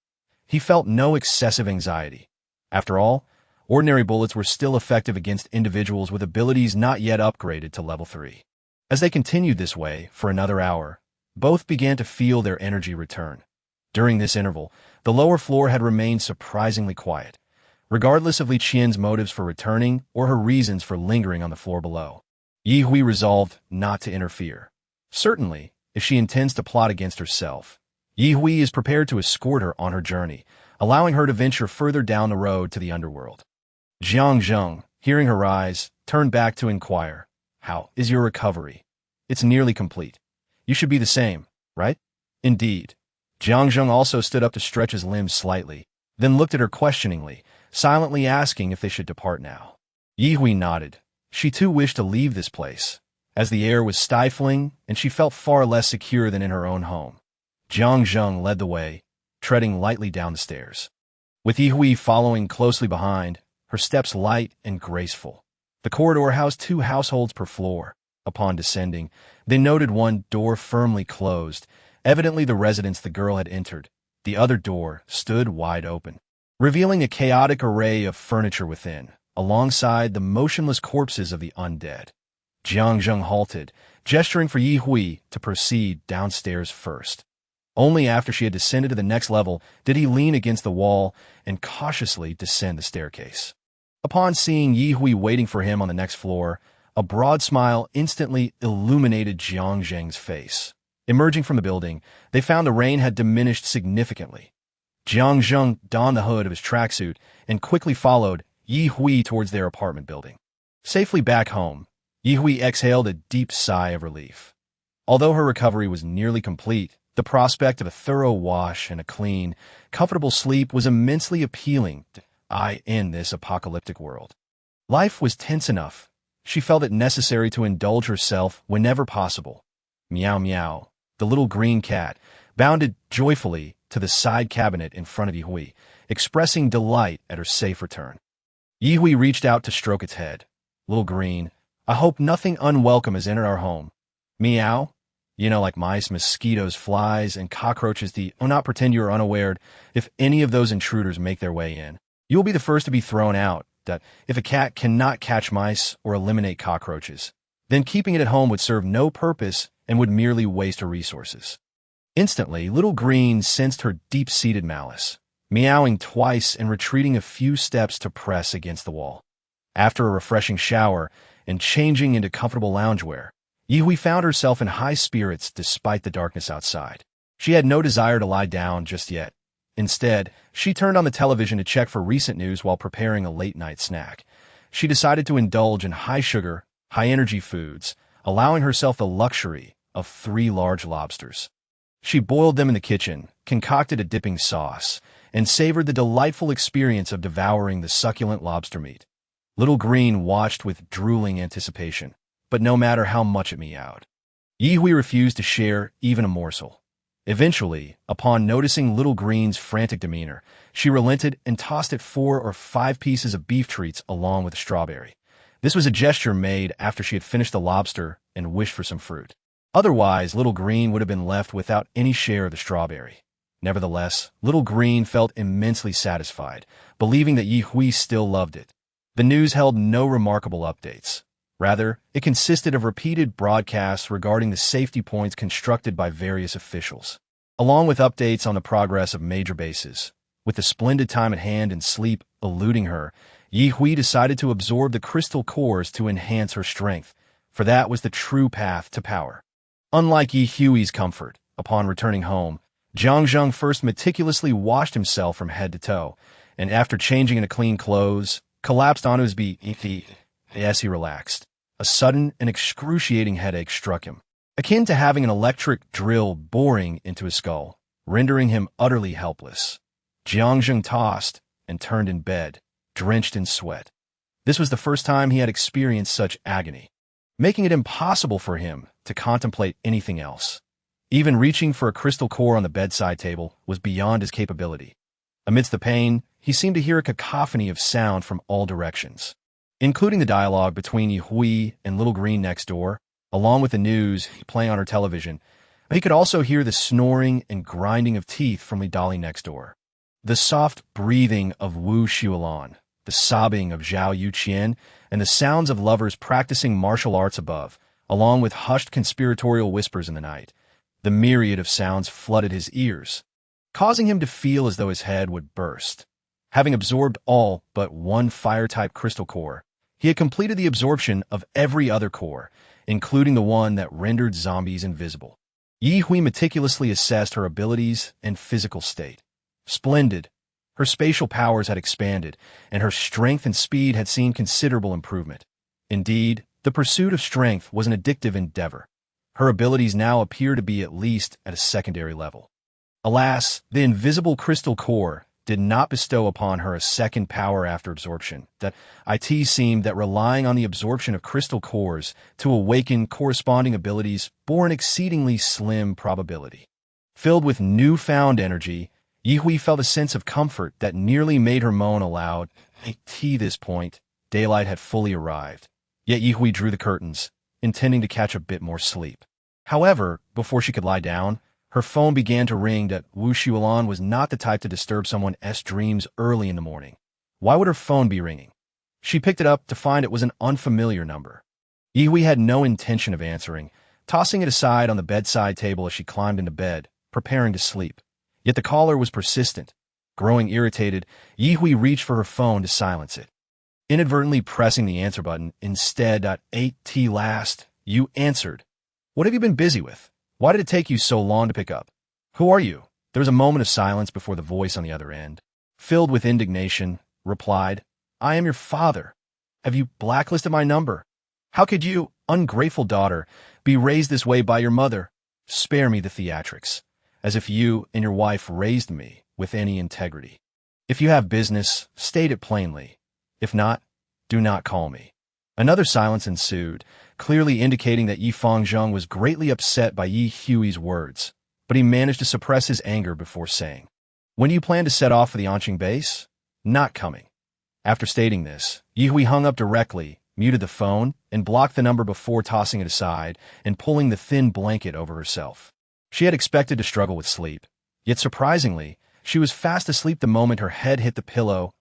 He felt no excessive anxiety. After all, ordinary bullets were still effective against individuals with abilities not yet upgraded to level 3. As they continued this way for another hour, both began to feel their energy return. During this interval, the lower floor had remained surprisingly quiet, regardless of Li Qian's motives for returning or her reasons for lingering on the floor below. Ye Hui resolved not to interfere. Certainly, if she intends to plot against herself, Ye Hui is prepared to escort her on her journey, allowing her to venture further down the road to the underworld. Jiang Zheng, hearing her rise, turned back to inquire, "How is your recovery?" "It's nearly complete. You should be the same, right?" "Indeed." Jiang Zheng also stood up to stretch his limbs slightly, then looked at her questioningly, silently asking if they should depart now. Ye Hui nodded. She too wished to leave this place, as the air was stifling and she felt far less secure than in her own home. Jiang Zheng led the way, treading lightly down the stairs. With Ye Hui following closely behind, her steps light and graceful. The corridor housed 2 households per floor. Upon descending, they noted one door firmly closed, evidently the residence the girl had entered. The other door stood wide open, revealing a chaotic array of furniture within, alongside the motionless corpses of the undead. Jiang Zheng halted, gesturing for Ye Hui to proceed downstairs first. Only after she had descended to the next level did he lean against the wall and cautiously descend the staircase. Upon seeing Ye Hui waiting for him on the next floor, a broad smile instantly illuminated Jiang Zheng's face. Emerging from the building, they found the rain had diminished significantly. Jiang Zheng donned the hood of his tracksuit and quickly followed Ye Hui towards their apartment building. Safely back home, Ye Hui exhaled a deep sigh of relief. Although her recovery was nearly complete, the prospect of a thorough wash and a clean, comfortable sleep was immensely appealing in this apocalyptic world. Life was tense enough. She felt it necessary to indulge herself whenever possible. Meow meow. The little green cat bounded joyfully to the side cabinet in front of Ye Hui, expressing delight at her safe return. Ye Hui reached out to stroke its head. "Little green, I hope nothing unwelcome has entered our home." "Meow." You know, like mice, mosquitoes, flies, and cockroaches. Do not pretend you are unaware. If any of those intruders make their way in, you will be the first to be thrown out. If a cat cannot catch mice or eliminate cockroaches, then keeping it at home would serve no purpose and would merely waste her resources. Instantly, Little Green sensed her deep-seated malice, meowing twice and retreating a few steps to press against the wall. After a refreshing shower and changing into comfortable loungewear, Ye Hui found herself in high spirits despite the darkness outside. She had no desire to lie down just yet. Instead, she turned on the television to check for recent news while preparing a late-night snack. She decided to indulge in high-sugar, high-energy foods, allowing herself the luxury of 3 large lobsters. She boiled them in the kitchen, concocted a dipping sauce, and savored the delightful experience of devouring the succulent lobster meat. Little Green watched with drooling anticipation, but no matter how much it meowed, Ye Hui refused to share even a morsel. Eventually, upon noticing Little Green's frantic demeanor, she relented and tossed it 4 or 5 pieces of beef treats along with a strawberry. This was a gesture made after she had finished the lobster and wished for some fruit. Otherwise, Little Green would have been left without any share of the strawberry. Nevertheless, Little Green felt immensely satisfied, believing that Ye Hui still loved it. The news held no remarkable updates. Rather, it consisted of repeated broadcasts regarding the safety points constructed by various officials, along with updates on the progress of major bases. With the splendid time at hand and sleep eluding her, Ye Hui decided to absorb the crystal cores to enhance her strength, for that was the true path to power. Unlike Ye Hui's comfort, upon returning home, Jiang Zheng first meticulously washed himself from head to toe, and after changing into clean clothes, collapsed onto his bed as he relaxed. A sudden and excruciating headache struck him, akin to having an electric drill boring into his skull, rendering him utterly helpless. Jiang Zheng tossed and turned in bed, drenched in sweat. This was the first time he had experienced such agony, making it impossible for him to contemplate anything else. Even reaching for a crystal core on the bedside table was beyond his capability. Amidst the pain, he seemed to hear a cacophony of sound from all directions, including the dialogue between Ye Hui and Little Green next door, along with the news playing on her television. He could also hear the snoring and grinding of teeth from Li Dali next door, the soft breathing of Wu Xiulan, the sobbing of Zhao Yuqian, and the sounds of lovers practicing martial arts above, along with hushed conspiratorial whispers in the night. The myriad of sounds flooded his ears, causing him to feel as though his head would burst. Having absorbed all but one fire-type crystal core, he had completed the absorption of every other core, including the one that rendered zombies invisible. Ye Hui meticulously assessed her abilities and physical state. Splendid. Her spatial powers had expanded, and her strength and speed had seen considerable improvement. Indeed, the pursuit of strength was an addictive endeavor. Her abilities now appear to be at least at a secondary level. Alas, the invisible crystal core did not bestow upon her a second power after absorption. That it seemed that relying on the absorption of crystal cores to awaken corresponding abilities bore an exceedingly slim probability. Filled with newfound energy, Ye Hui felt a sense of comfort that nearly made her moan aloud. At this point, daylight had fully arrived. Yet Ye Hui drew the curtains, intending to catch a bit more sleep. However, before she could lie down, her phone began to ring. That Wu Xiulan was not the type to disturb someone's dreams early in the morning. Why would her phone be ringing? She picked it up to find it was an unfamiliar number. Ye Hui had no intention of answering, tossing it aside on the bedside table as she climbed into bed, preparing to sleep. Yet the caller was persistent. Growing irritated, Ye Hui reached for her phone to silence it, inadvertently pressing the answer button instead. At last, you answered. What have you been busy with? Why did it take you so long to pick up? Who are you? There was a moment of silence before the voice on the other end, filled with indignation, replied, I am your father. Have you blacklisted my number? How could you, ungrateful daughter, be raised this way by your mother? Spare me the theatrics, as if you and your wife raised me with any integrity. If you have business, state it plainly. If not, do not call me. Another silence ensued, clearly indicating that Yi Fangzheng was greatly upset by Ye Hui's words, but he managed to suppress his anger before saying, When do you plan to set off for the Anqing base? Not coming. After stating this, Ye Hui hung up directly, muted the phone, and blocked the number before tossing it aside and pulling the thin blanket over herself. She had expected to struggle with sleep, yet surprisingly, she was fast asleep the moment her head hit the pillow.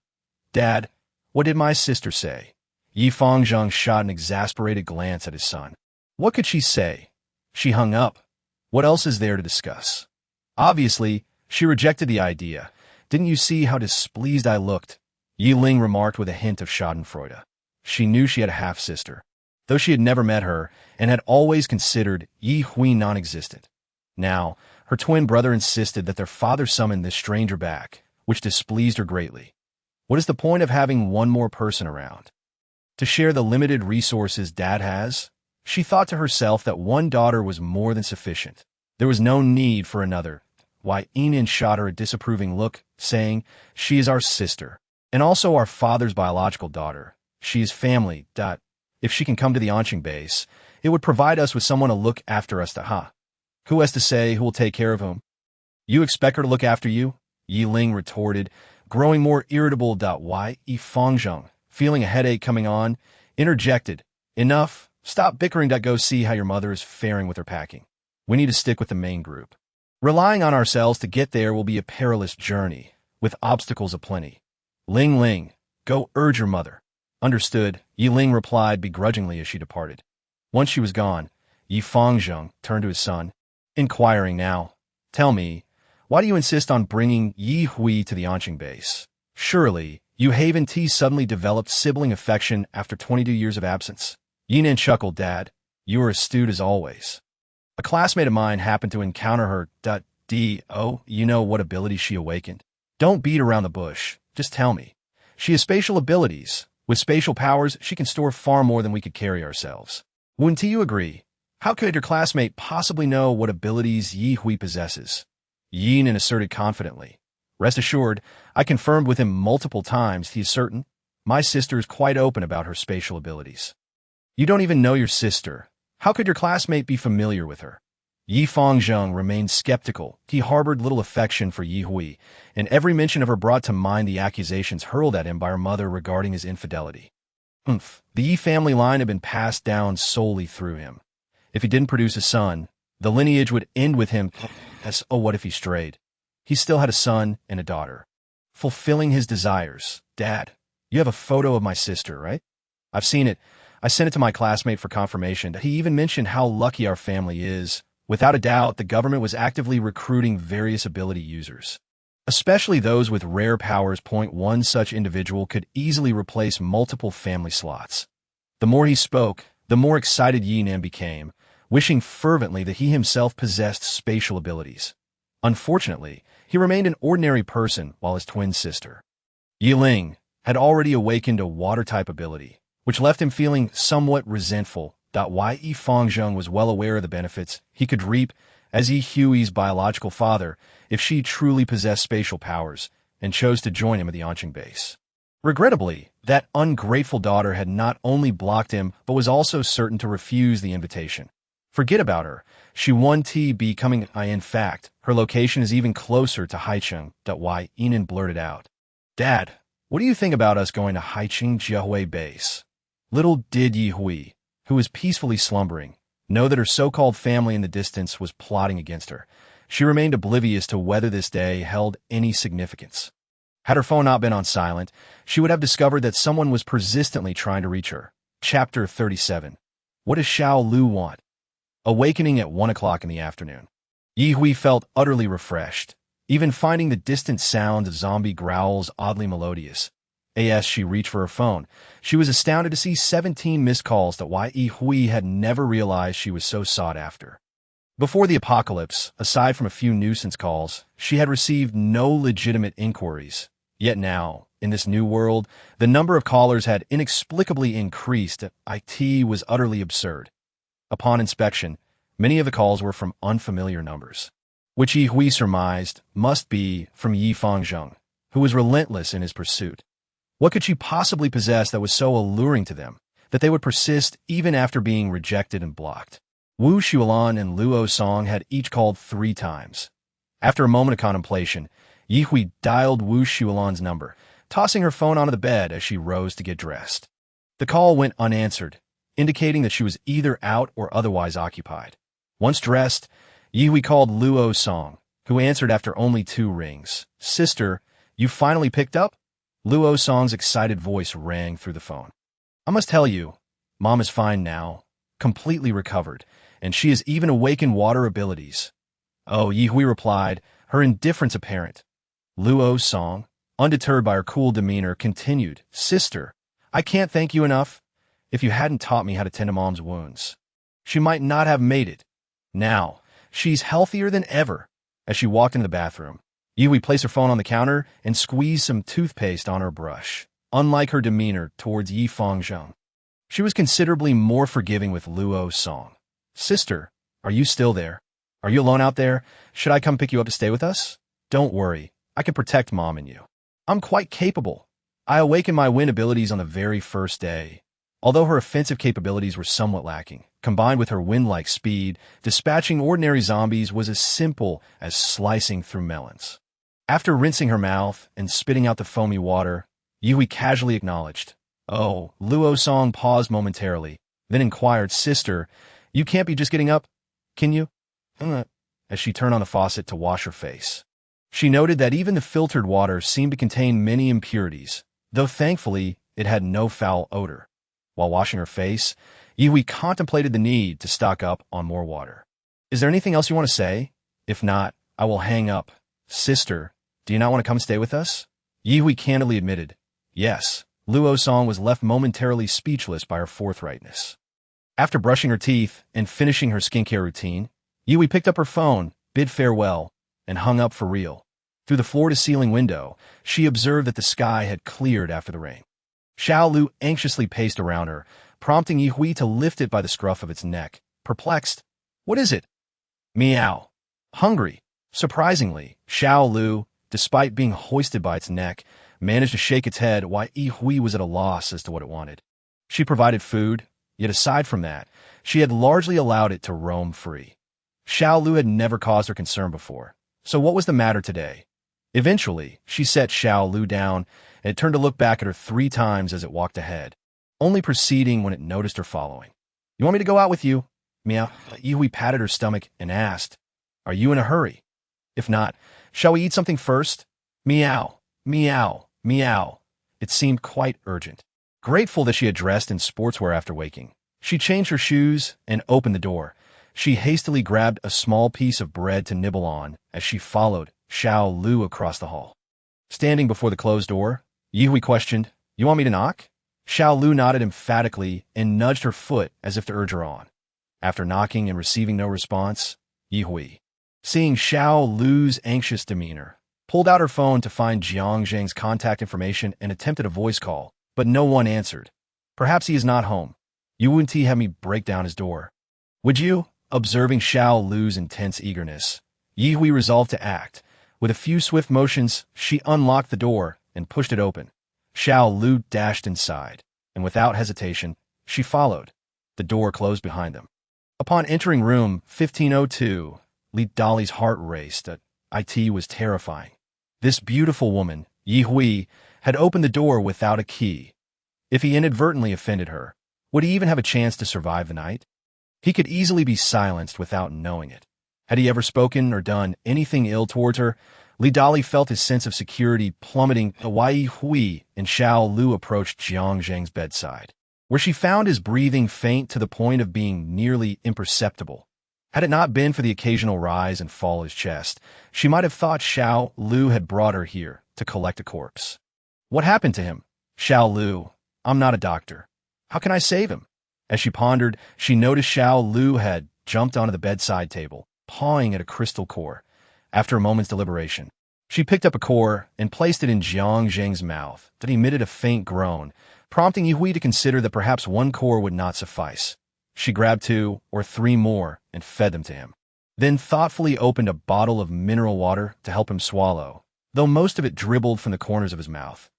Dad, what did my sister say? Yi Fangzheng shot an exasperated glance at his son. What could she say? She hung up. What else is there to discuss? Obviously, she rejected the idea. Didn't you see how displeased I looked? Yi Ling remarked with a hint of schadenfreude. She knew she had a half-sister, though she had never met her and had always considered Ye Hui non-existent. Now, her twin brother insisted that their father summon this stranger back, which displeased her greatly. What is the point of having one more person around? To share the limited resources Dad has? She thought to herself that one daughter was more than sufficient. There was no need for another. Why, Enan shot her a disapproving look, saying, She is our sister, and also our father's biological daughter. She is family. If she can come to the Anqing base, it would provide us with someone to look after us. Who has to say who will take care of whom? You expect her to look after you? Yi Ling retorted, growing more irritable. Why, Yi Fangzheng, feeling a headache coming on, interjected, Enough, stop bickering. Go see how your mother is faring with her packing. We need to stick with the main group. Relying on ourselves to get there will be a perilous journey, with obstacles aplenty. Ling, go urge your mother. Understood, Yi Ling replied begrudgingly as she departed. Once she was gone, Yi Fangzheng turned to his son, inquiring now, "Tell me, why do you insist on bringing Yi Hui to the Anqing base? Surely, Yu Haven T suddenly developed sibling affection after 22 years of absence." Yinan chuckled, "Dad, you are astute as always. A classmate of mine happened to encounter her. Oh, you know what ability she awakened? Don't beat around the bush, just tell me. She has spatial abilities. With spatial powers, she can store far more than we could carry ourselves. Wouldn't you agree? How could your classmate possibly know what abilities Yi Hui possesses?" Yinan asserted confidently. "Rest assured, I confirmed with him multiple times he is certain. My sister is quite open about her spatial abilities." "You don't even know your sister. How could your classmate be familiar with her?" Yi Fangzheng remained skeptical. He harbored little affection for Yi Hui, and every mention of her brought to mind the accusations hurled at him by her mother regarding his infidelity. The Yi family line had been passed down solely through him. If he didn't produce a son, the lineage would end with him. What if he strayed? He still had a son and a daughter. Fulfilling his desires. "Dad, you have a photo of my sister, right?" "I've seen it. I sent it to my classmate for confirmation. He even mentioned how lucky our family is. Without a doubt, the government was actively recruiting various ability users, especially those with rare powers. One such individual could easily replace multiple family slots." The more he spoke, the more excited Yinan became, wishing fervently that he himself possessed spatial abilities. Unfortunately, he remained an ordinary person while his twin sister, Yi Ling, had already awakened a water-type ability, which left him feeling somewhat resentful. Yi Fangzheng was well aware of the benefits he could reap as Yi Hui's biological father if she truly possessed spatial powers and chose to join him at the Anqing base. Regrettably, that ungrateful daughter had not only blocked him but was also certain to refuse the invitation. Forget about her. She won be coming. In fact, her location is even closer to Haicheng. Yinan blurted out. "Dad, what do you think about us going to Haicheng Jiahui base?" Little did Yi Hui, who was peacefully slumbering, know that her so-called family in the distance was plotting against her. She remained oblivious to whether this day held any significance. Had her phone not been on silent, she would have discovered that someone was persistently trying to reach her. Chapter 37. What does Xiao Lu want? Awakening at 1 o'clock in the afternoon, Yi Hui felt utterly refreshed, even finding the distant sounds of zombie growls oddly melodious. As she reached for her phone, she was astounded to see 17 missed calls. Yi Hui had never realized she was so sought after. Before the apocalypse, aside from a few nuisance calls, she had received no legitimate inquiries. Yet now, in this new world, the number of callers had inexplicably increased. It was utterly absurd. Upon inspection, many of the calls were from unfamiliar numbers, which Yi Hui surmised must be from Yi Fangzheng, who was relentless in his pursuit. What could she possibly possess that was so alluring to them that they would persist even after being rejected and blocked? Wu Xuelan and Luo Song had each called 3 times. After a moment of contemplation, Yi Hui dialed Wu Xuelan's number, tossing her phone onto the bed as she rose to get dressed. The call went unanswered, indicating that she was either out or otherwise occupied. Once dressed, Yi Hui called Luo Song, who answered after only 2 rings. "Sister, you finally picked up?" Luo Song's excited voice rang through the phone. "I must tell you, Mom is fine now, completely recovered, and she has even awakened water abilities." "Oh," Yi Hui replied, her indifference apparent. Luo Song, undeterred by her cool demeanor, continued, "Sister, I can't thank you enough. If you hadn't taught me how to tend to Mom's wounds, she might not have made it. Now, she's healthier than ever." As she walked into the bathroom, Yi Hui placed her phone on the counter and squeezed some toothpaste on her brush. Unlike her demeanor towards Yi Fangzheng, she was considerably more forgiving with Luo Song. "Sister, are you still there? Are you alone out there? Should I come pick you up to stay with us?" "Don't worry, I can protect Mom and you. I'm quite capable. I awakened my wind abilities on the very first day." Although her offensive capabilities were somewhat lacking, combined with her wind-like speed, dispatching ordinary zombies was as simple as slicing through melons. After rinsing her mouth and spitting out the foamy water, Yi Hui casually acknowledged. "Oh," Luo Song paused momentarily, then inquired, "Sister, you can't be just getting up, can you?" As she turned on the faucet to wash her face. She noted that even the filtered water seemed to contain many impurities, though thankfully it had no foul odor. While washing her face, Yi contemplated the need to stock up on more water. Is there anything else you want to say? If not, I will hang up. Sister, do you not want to come stay with us? Yi candidly admitted, yes. Luo Song was left momentarily speechless by her forthrightness. After brushing her teeth and finishing her skincare routine, Yi picked up her phone, bid farewell, and hung up for real. Through the floor-to-ceiling window, she observed that the sky had cleared after the rain. Xiao Lu anxiously paced around her, prompting Yi to lift it by the scruff of its neck. Perplexed, what is it? Meow. Hungry. Surprisingly, Xiao Lu, despite being hoisted by its neck, managed to shake its head while Yi was at a loss as to what it wanted. She provided food, yet aside from that, she had largely allowed it to roam free. Xiao Lu had never caused her concern before, so what was the matter today? Eventually, she set Xiao Lu down and turned to look back at her 3 times as it walked ahead, only proceeding when it noticed her following. You want me to go out with you? Meow. Yi patted her stomach and asked, are you in a hurry? If not, shall we eat something first? Meow, meow, meow. It seemed quite urgent. Grateful that she had dressed in sportswear after waking, she changed her shoes and opened the door. She hastily grabbed a small piece of bread to nibble on as she followed Xiao Lu across the hall. Standing before the closed door, Yi questioned, you want me to knock? Xiao Lu nodded emphatically and nudged her foot as if to urge her on. After knocking and receiving no response, Yi, seeing Xiao Lu's anxious demeanor, pulled out her phone to find Jiang Zheng's contact information and attempted a voice call, but no one answered. Perhaps he is not home. You wouldn't have me break down his door. Would you? Observing Xiao Lu's intense eagerness, Yi resolved to act. With a few swift motions, she unlocked the door and pushed it open. Xiao Lu dashed inside, and without hesitation, she followed. The door closed behind them. Upon entering room 1502, Li Dali's heart raced. It was terrifying. This beautiful woman, Yi had opened the door without a key. If he inadvertently offended her, would he even have a chance to survive the night? He could easily be silenced without knowing it. Had he ever spoken or done anything ill towards her, Li Dali felt his sense of security plummeting while Yi and Xiao Lu approached Jiang Zheng's bedside, where she found his breathing faint to the point of being nearly imperceptible. Had it not been for the occasional rise and fall of his chest, she might have thought Xiao Lu had brought her here to collect a corpse. What happened to him? Xiao Lu, I'm not a doctor. How can I save him? As she pondered, she noticed Xiao Lu had jumped onto the bedside table, pawing at a crystal core. After a moment's deliberation, she picked up a core and placed it in Jiang Zheng's mouth that emitted a faint groan, prompting Yi to consider that perhaps one core would not suffice. She grabbed 2 or 3 more and fed them to him, then thoughtfully opened a bottle of mineral water to help him swallow, though most of it dribbled from the corners of his mouth.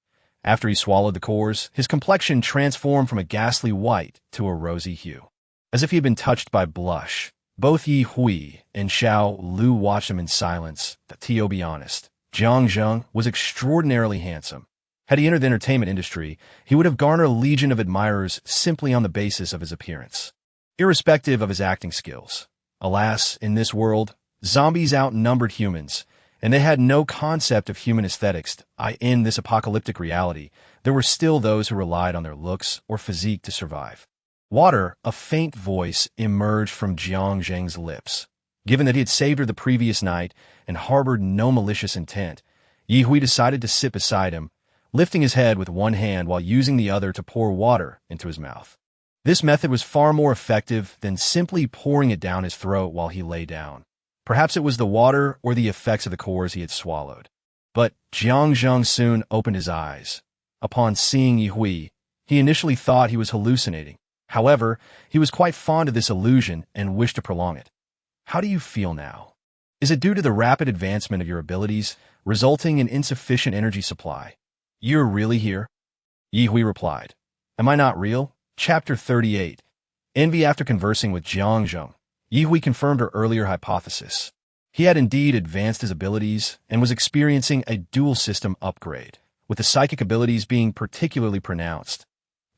After he swallowed the cores, his complexion transformed from a ghastly white to a rosy hue, as if he had been touched by blush. Both Yi and Xiao Lu watched him in silence. To be honest, Jiang Zheng was extraordinarily handsome. Had he entered the entertainment industry, he would have garnered a legion of admirers simply on the basis of his appearance, irrespective of his acting skills. Alas, in this world, zombies outnumbered humans, and they had no concept of human aesthetics. In this apocalyptic reality, there were still those who relied on their looks or physique to survive. Water, a faint voice, emerged from Jiang Zheng's lips. Given that he had saved her the previous night and harbored no malicious intent, Yi decided to sit beside him, lifting his head with one hand while using the other to pour water into his mouth. This method was far more effective than simply pouring it down his throat while he lay down. Perhaps it was the water or the effects of the cores he had swallowed. But Jiang Zheng soon opened his eyes. Upon seeing Yi, he initially thought he was hallucinating. However, he was quite fond of this illusion and wished to prolong it. How do you feel now? Is it due to the rapid advancement of your abilities, resulting in insufficient energy supply? You're really here? Yi replied. Am I not real? Chapter 38. Envy. After conversing with Jiang Zheng, Yi confirmed her earlier hypothesis. He had indeed advanced his abilities and was experiencing a dual system upgrade, with the psychic abilities being particularly pronounced.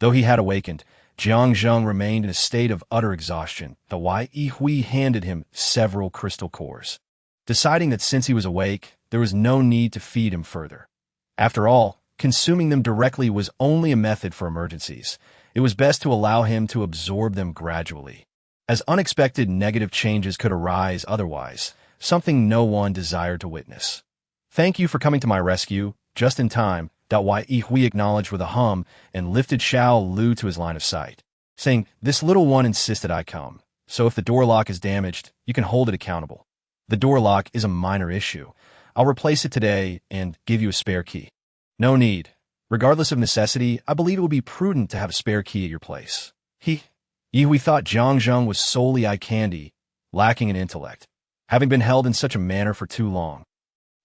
Though he had awakened, Jiang Zheng remained in a state of utter exhaustion, though Yi handed him several crystal cores, deciding that since he was awake, there was no need to feed him further. After all, consuming them directly was only a method for emergencies, It was best to allow him to absorb them gradually, as unexpected negative changes could arise otherwise, something no one desired to witness. Thank you for coming to my rescue, just in time. Ye acknowledged with a hum and lifted Xiao Lu to his line of sight, saying, "This little one insisted I come, so if the door lock is damaged, you can hold it accountable. The door lock is a minor issue. I'll replace it today and give you a spare key." "No need. Regardless of necessity, I believe it would be prudent to have a spare key at your place." Ye thought Jiang Zheng was solely eye candy, lacking in intellect, having been held in such a manner for too long.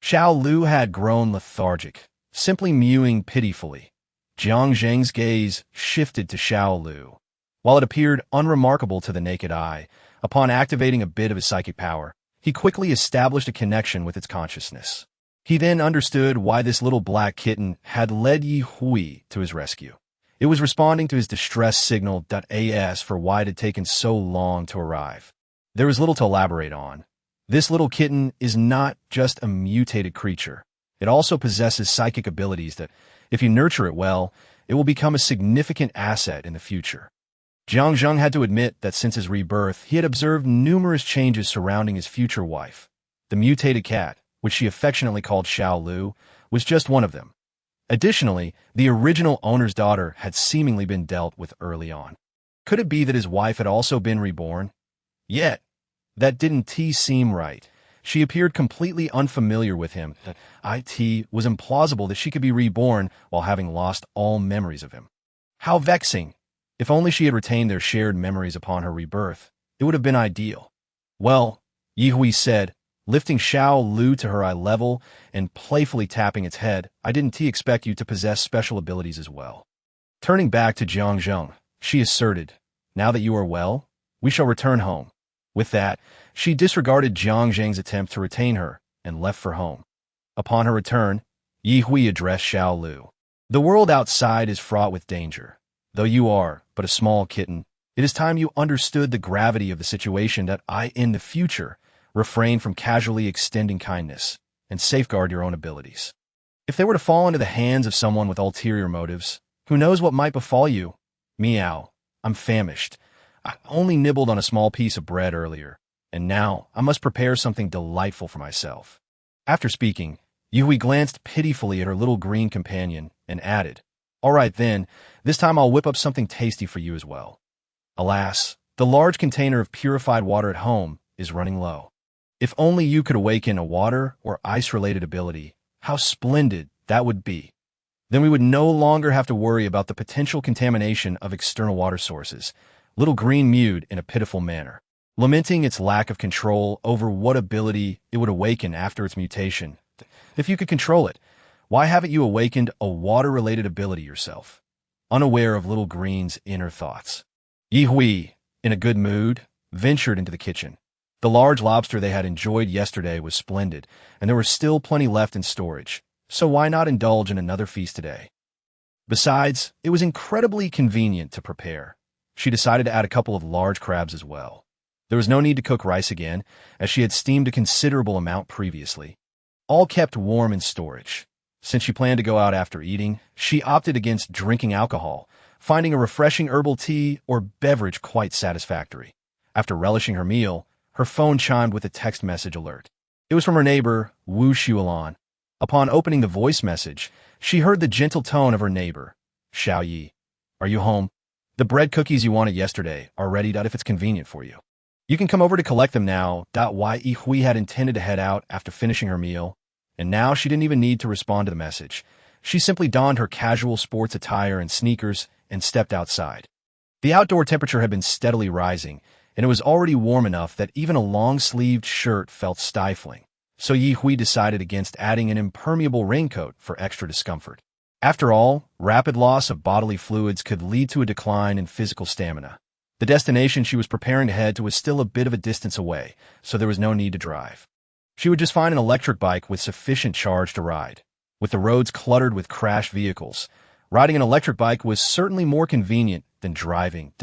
Xiao Lu had grown lethargic, simply mewing pitifully. Jiang Zheng's gaze shifted to Xiao Lu. While it appeared unremarkable to the naked eye, upon activating a bit of his psychic power, he quickly established a connection with its consciousness. He then understood why this little black kitten had led Yi Hui to his rescue. It was responding to his distress signal. As for why it had taken so long to arrive, there was little to elaborate on. This little kitten is not just a mutated creature. It also possesses psychic abilities that, if you nurture it well, it will become a significant asset in the future. Jiang Zheng had to admit that since his rebirth, he had observed numerous changes surrounding his future wife. The mutated cat, which she affectionately called Xiao Lu, was just one of them. Additionally, the original owner's daughter had seemingly been dealt with early on. Could it be that his wife had also been reborn? Yet, that didn't seem right. She appeared completely unfamiliar with him. It was implausible that she could be reborn while having lost all memories of him. How vexing! If only she had retained their shared memories upon her rebirth, it would have been ideal. "Well," Yi Hui said, lifting Xiao Lu to her eye level and playfully tapping its head, "I didn't expect you to possess special abilities as well." Turning back to Jiang Zheng, she asserted, "Now that you are well, we shall return home." With that, she disregarded Jiang Zheng's attempt to retain her and left for home. Upon her return, Yi Hui addressed Xiao Lu. "The world outside is fraught with danger. Though you are but a small kitten, it is time you understood the gravity of the situation. In the future, refrain from casually extending kindness and safeguard your own abilities. If they were to fall into the hands of someone with ulterior motives, who knows what might befall you? Meow. I'm famished. I only nibbled on a small piece of bread earlier, and now I must prepare something delightful for myself." After speaking, Yui glanced pitifully at her little green companion and added, "All right then, this time I'll whip up something tasty for you as well." Alas, the large container of purified water at home is running low. If only you could awaken a water or ice-related ability, how splendid that would be. Then we would no longer have to worry about the potential contamination of external water sources. Little Green mewed in a pitiful manner, lamenting its lack of control over what ability it would awaken after its mutation. If you could control it, why haven't you awakened a water-related ability yourself? Unaware of Little Green's inner thoughts, Yi Hui, in a good mood, ventured into the kitchen. The large lobster they had enjoyed yesterday was splendid, and there was still plenty left in storage, so why not indulge in another feast today? Besides, it was incredibly convenient to prepare. She decided to add a couple of large crabs as well. There was no need to cook rice again, as she had steamed a considerable amount previously. All kept warm in storage. Since she planned to go out after eating, she opted against drinking alcohol, finding a refreshing herbal tea or beverage quite satisfactory. After relishing her meal, her phone chimed with a text message alert. It was from her neighbor, Wu Xuelan. Upon opening the voice message, she heard the gentle tone of her neighbor. "Xiao Yi, are you home? The bread cookies you wanted yesterday are ready. If it's convenient for you, you can come over to collect them now. Yi Hui had intended to head out after finishing her meal, and now she didn't even need to respond to the message. She simply donned her casual sports attire and sneakers and stepped outside. The outdoor temperature had been steadily rising, and it was already warm enough that even a long-sleeved shirt felt stifling. So Yi Hui decided against adding an impermeable raincoat for extra discomfort. After all, rapid loss of bodily fluids could lead to a decline in physical stamina. The destination she was preparing to head to was still a bit of a distance away, so there was no need to drive. She would just find an electric bike with sufficient charge to ride. With the roads cluttered with crashed vehicles, riding an electric bike was certainly more convenient than driving.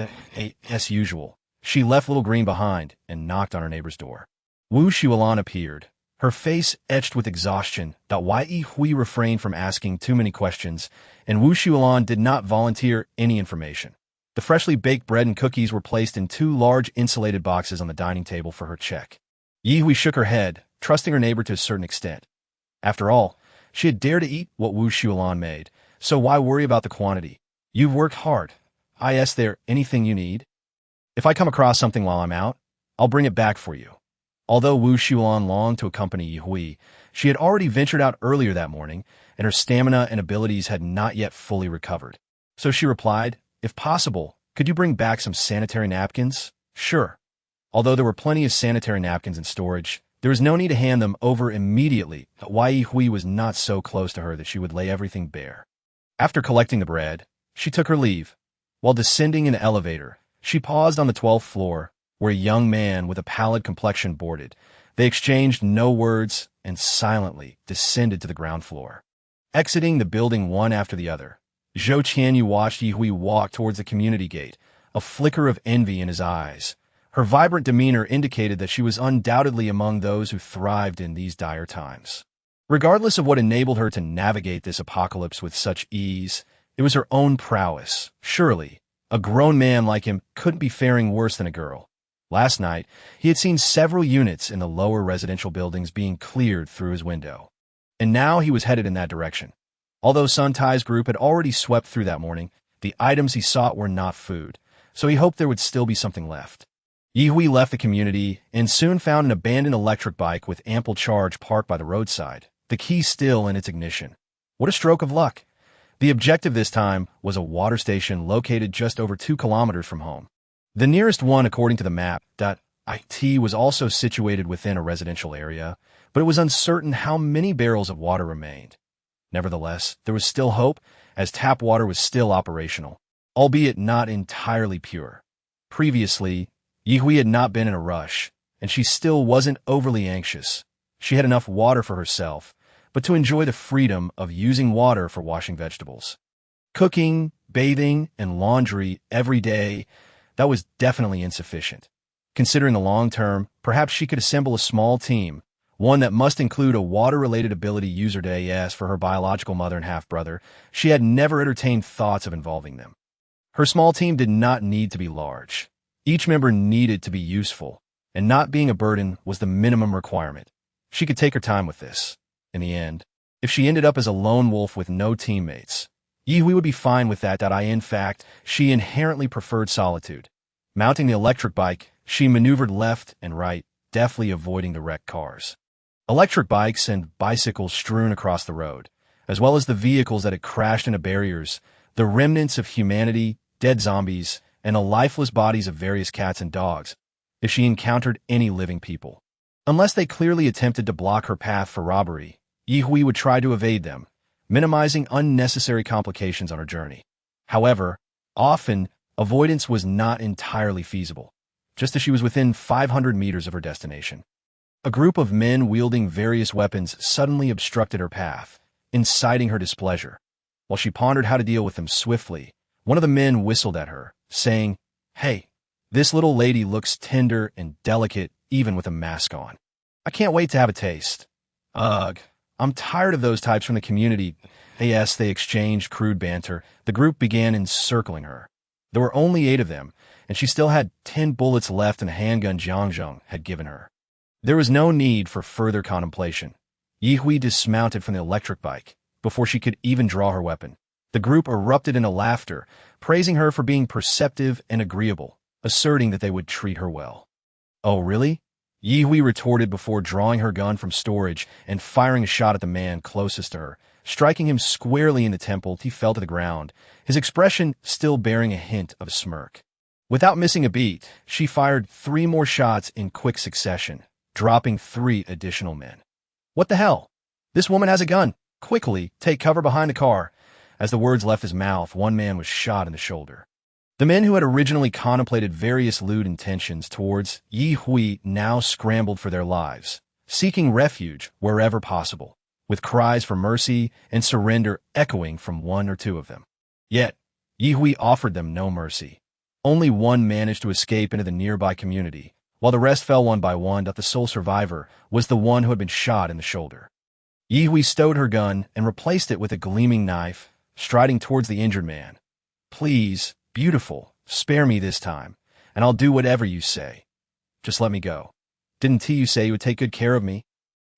As usual, she left Little Green behind and knocked on her neighbor's door. Wu Xuelan appeared, her face etched with exhaustion. Yi Hui refrained from asking too many questions, and Wu Xuelan did not volunteer any information. The freshly baked bread and cookies were placed in 2 large insulated boxes on the dining table for her check. Ye Hui shook her head, trusting her neighbor to a certain extent. After all, she had dared to eat what Wu Shulan made, so why worry about the quantity? You've worked hard. Is there anything you need? If I come across something while I'm out, I'll bring it back for you. Although Wu Shulan longed to accompany Ye Hui, she had already ventured out earlier that morning, and her stamina and abilities had not yet fully recovered. So she replied, if possible, could you bring back some sanitary napkins? Sure. Although there were plenty of sanitary napkins in storage, there was no need to hand them over immediately. Ye Hui was not so close to her that she would lay everything bare. After collecting the bread, she took her leave. While descending in the elevator, she paused on the 12th floor, where a young man with a pallid complexion boarded. They exchanged no words and silently descended to the ground floor. Exiting the building one after the other, Zhou Qianyu watched Ye Hui walk towards the community gate, a flicker of envy in his eyes. Her vibrant demeanor indicated that she was undoubtedly among those who thrived in these dire times. Regardless of what enabled her to navigate this apocalypse with such ease, it was her own prowess. Surely, a grown man like him couldn't be faring worse than a girl. Last night, he had seen several units in the lower residential buildings being cleared through his window. And now he was headed in that direction. Although Sun Tai's group had already swept through that morning, the items he sought were not food, so he hoped there would still be something left. Ye Hui left the community and soon found an abandoned electric bike with ample charge parked by the roadside, the key still in its ignition. What a stroke of luck! The objective this time was a water station located just over 2 kilometers from home. The nearest one, according to the map.It, was also situated within a residential area, but it was uncertain how many barrels of water remained. Nevertheless, there was still hope, as tap water was still operational, albeit not entirely pure. Previously, Ye Hui had not been in a rush, and she still wasn't overly anxious. She had enough water for herself, but to enjoy the freedom of using water for washing vegetables. Cooking, bathing, and laundry every day, that was definitely insufficient. Considering the long term, perhaps she could assemble a small team, one that must include a water-related ability user to AS for her biological mother and half-brother. She had never entertained thoughts of involving them. Her small team did not need to be large. Each member needed to be useful, and not being a burden was the minimum requirement. She could take her time with this. In the end, if she ended up as a lone wolf with no teammates, Ye Hui would be fine with that. In fact, she inherently preferred solitude. Mounting the electric bike, she maneuvered left and right, deftly avoiding the wrecked cars. Electric bikes and bicycles strewn across the road, as well as the vehicles that had crashed into barriers, the remnants of humanity, dead zombies, and the lifeless bodies of various cats and dogs, if she encountered any living people. Unless they clearly attempted to block her path for robbery, Ye Hui would try to evade them, minimizing unnecessary complications on her journey. However, often, avoidance was not entirely feasible, just as she was within 500 meters of her destination. A group of men wielding various weapons suddenly obstructed her path, inciting her displeasure. While she pondered how to deal with them swiftly, one of the men whistled at her, saying, "Hey, this little lady looks tender and delicate even with a mask on. I can't wait to have a taste." Ugh, I'm tired of those types from the community. Yes, they exchanged crude banter. The group began encircling her. There were only 8 of them, and she still had 10 bullets left in the handgun Jiang Zheng had given her. There was no need for further contemplation. Ye Hui dismounted from the electric bike before she could even draw her weapon. The group erupted into laughter, praising her for being perceptive and agreeable, asserting that they would treat her well. "Oh, really?" Ye Hui retorted before drawing her gun from storage and firing a shot at the man closest to her, striking him squarely in the temple. He fell to the ground, his expression still bearing a hint of a smirk. Without missing a beat, she fired 3 more shots in quick succession, dropping 3 additional men. "What the hell? This woman has a gun. Quickly, take cover behind the car." As the words left his mouth, one man was shot in the shoulder. The men who had originally contemplated various lewd intentions towards Ye Hui now scrambled for their lives, seeking refuge wherever possible, with cries for mercy and surrender echoing from 1 or 2 of them. Yet, Ye Hui offered them no mercy. Only one managed to escape into the nearby community, while the rest fell one by one. The sole survivor was the one who had been shot in the shoulder. Ye Hui stowed her gun and replaced it with a gleaming knife, striding towards the injured man. "Please, beautiful, Spare me this time, and I'll do whatever you say. Just let me go. Didn't you say you would take good care of me?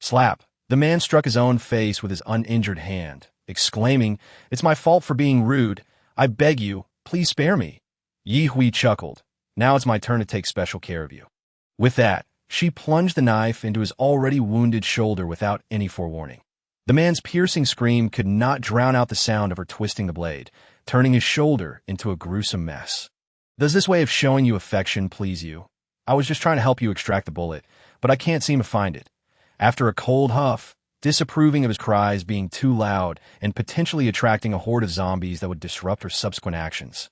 Slap. The man struck his own face with his uninjured hand, exclaiming, "It's my fault for being rude. I beg you, please spare me." Ye Hui chuckled. "Now it's my turn to take special care of you." With that, she plunged the knife into his already wounded shoulder without any forewarning. The man's piercing scream could not drown out the sound of her twisting the blade, turning his shoulder into a gruesome mess. "Does this way of showing you affection please you? I was just trying to help you extract the bullet, but I can't seem to find it." After a cold huff, disapproving of his cries being too loud and potentially attracting a horde of zombies that would disrupt her subsequent actions,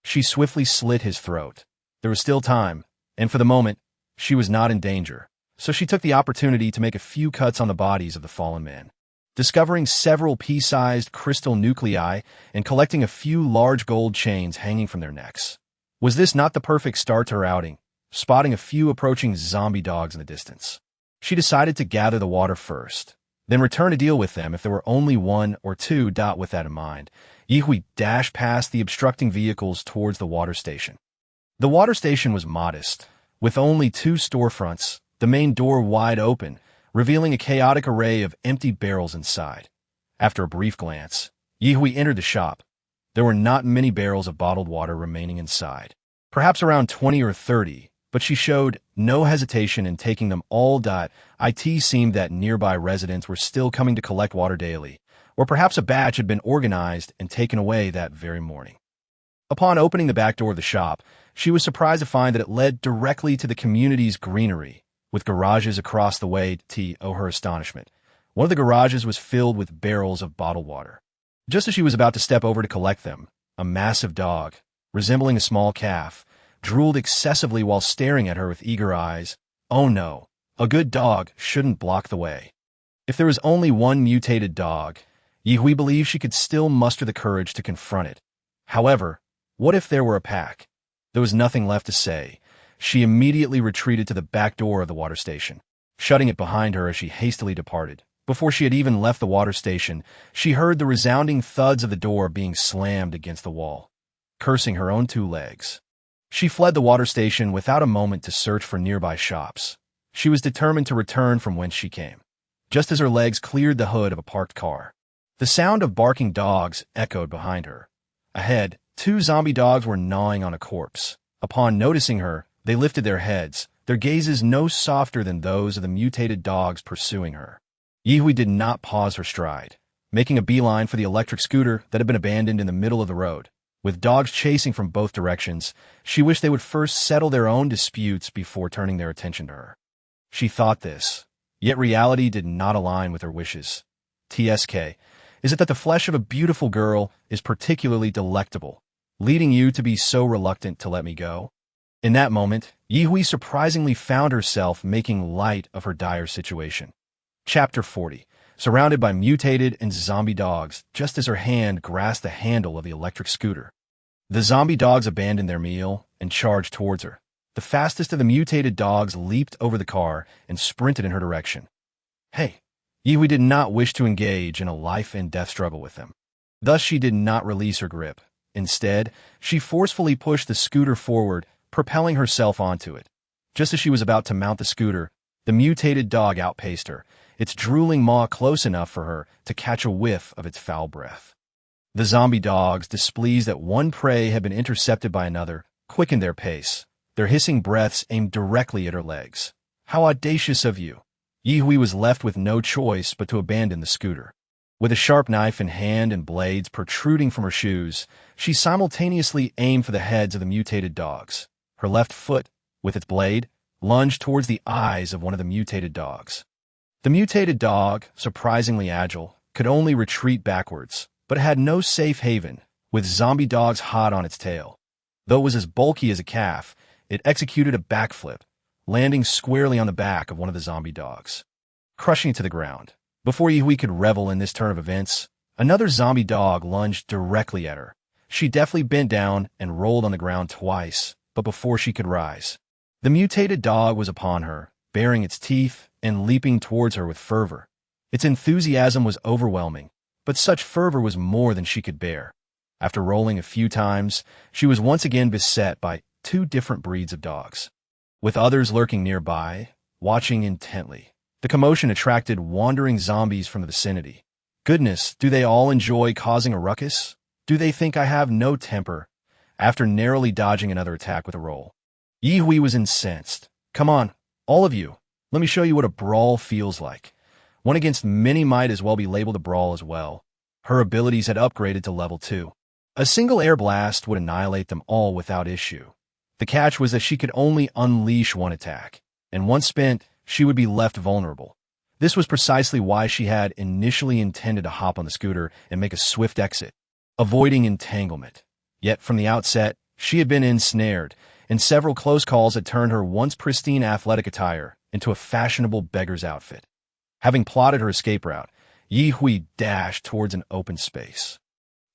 she swiftly slit his throat. There was still time, and for the moment, she was not in danger, so she took the opportunity to make a few cuts on the bodies of the fallen men. Discovering several pea-sized crystal nuclei and collecting a few large gold chains hanging from their necks. Was this not the perfect start to her outing? Spotting a few approaching zombie dogs in the distance, she decided to gather the water first, then return to deal with them if there were only one or two. With that in mind, Ye Hui dashed past the obstructing vehicles towards the water station. The water station was modest, with only two storefronts, the main door wide open, revealing a chaotic array of empty barrels inside. After a brief glance, Ye Hui entered the shop. There were not many barrels of bottled water remaining inside, perhaps around 20 or 30, but she showed no hesitation in taking them all. It seemed that nearby residents were still coming to collect water daily, or perhaps a batch had been organized and taken away that very morning. Upon opening the back door of the shop, she was surprised to find that it led directly to the community's greenery, with garages across the way. To her astonishment, one of the garages was filled with barrels of bottled water. Just as she was about to step over to collect them, a massive dog, resembling a small calf, drooled excessively while staring at her with eager eyes. Oh no, a good dog shouldn't block the way. If there was only one mutated dog, Ye Hui believed she could still muster the courage to confront it. However, what if there were a pack? There was nothing left to say. She immediately retreated to the back door of the water station, shutting it behind her as she hastily departed. Before she had even left the water station, she heard the resounding thuds of the door being slammed against the wall. Cursing her own two legs, she fled the water station without a moment to search for nearby shops. She was determined to return from whence she came. Just as her legs cleared the hood of a parked car, the sound of barking dogs echoed behind her. Ahead, two zombie dogs were gnawing on a corpse. Upon noticing her, they lifted their heads, their gazes no softer than those of the mutated dogs pursuing her. Ye Hui did not pause her stride, making a beeline for the electric scooter that had been abandoned in the middle of the road. With dogs chasing from both directions, she wished they would first settle their own disputes before turning their attention to her. She thought this, yet reality did not align with her wishes. TSK, is it that the flesh of a beautiful girl is particularly delectable, leading you to be so reluctant to let me go? In that moment, Ye Hui surprisingly found herself making light of her dire situation. Chapter 40. Surrounded by mutated and zombie dogs, just as her hand grasped the handle of the electric scooter. The zombie dogs abandoned their meal and charged towards her. The fastest of the mutated dogs leaped over the car and sprinted in her direction. Hey! Ye Hui did not wish to engage in a life-and-death struggle with them. Thus she did not release her grip. Instead, she forcefully pushed the scooter forward, propelling herself onto it. Just as she was about to mount the scooter, the mutated dog outpaced her, its drooling maw close enough for her to catch a whiff of its foul breath. The zombie dogs, displeased that one prey had been intercepted by another, quickened their pace, their hissing breaths aimed directly at her legs. How audacious of you! Ye Hui was left with no choice but to abandon the scooter. With a sharp knife in hand and blades protruding from her shoes, she simultaneously aimed for the heads of the mutated dogs. Her left foot, with its blade, lunged towards the eyes of one of the mutated dogs. The mutated dog, surprisingly agile, could only retreat backwards, but had no safe haven, with zombie dogs hot on its tail. Though it was as bulky as a calf, it executed a backflip, landing squarely on the back of one of the zombie dogs, crushing it to the ground. Before Ye Hui could revel in this turn of events, another zombie dog lunged directly at her. She deftly bent down and rolled on the ground twice, but before she could rise, the mutated dog was upon her, baring its teeth and leaping towards her with fervor. Its enthusiasm was overwhelming, but such fervor was more than she could bear. After rolling a few times, she was once again beset by two different breeds of dogs, with others lurking nearby, watching intently. The commotion attracted wandering zombies from the vicinity. Goodness, do they all enjoy causing a ruckus? Do they think I have no temper? After narrowly dodging another attack with a roll, Ye Hui was incensed. Come on, all of you. Let me show you what a brawl feels like. One against many might as well be labeled a brawl as well. Her abilities had upgraded to level 2. A single air blast would annihilate them all without issue. The catch was that she could only unleash one attack, and once spent, she would be left vulnerable. This was precisely why she had initially intended to hop on the scooter and make a swift exit, avoiding entanglement. Yet from the outset, she had been ensnared, and several close calls had turned her once pristine athletic attire into a fashionable beggar's outfit. Having plotted her escape route, Ye Hui dashed towards an open space.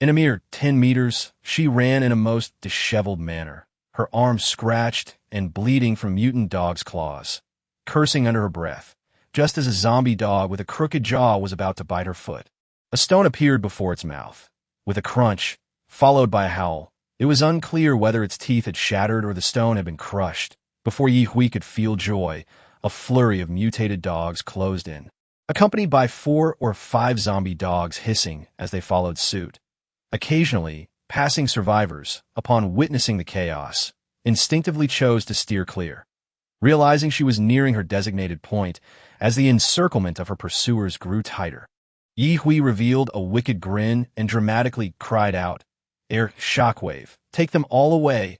In a mere 10 meters, she ran in a most disheveled manner, her arms scratched and bleeding from mutant dog's claws, cursing under her breath, just as a zombie dog with a crooked jaw was about to bite her foot. A stone appeared before its mouth, with a crunch, followed by a howl. It was unclear whether its teeth had shattered or the stone had been crushed. Before Ye Hui could feel joy, a flurry of mutated dogs closed in, accompanied by 4 or 5 zombie dogs hissing as they followed suit. Occasionally, passing survivors, upon witnessing the chaos, instinctively chose to steer clear, realizing she was nearing her designated point as the encirclement of her pursuers grew tighter. Ye Hui revealed a wicked grin and dramatically cried out, "Air shockwave, take them all away."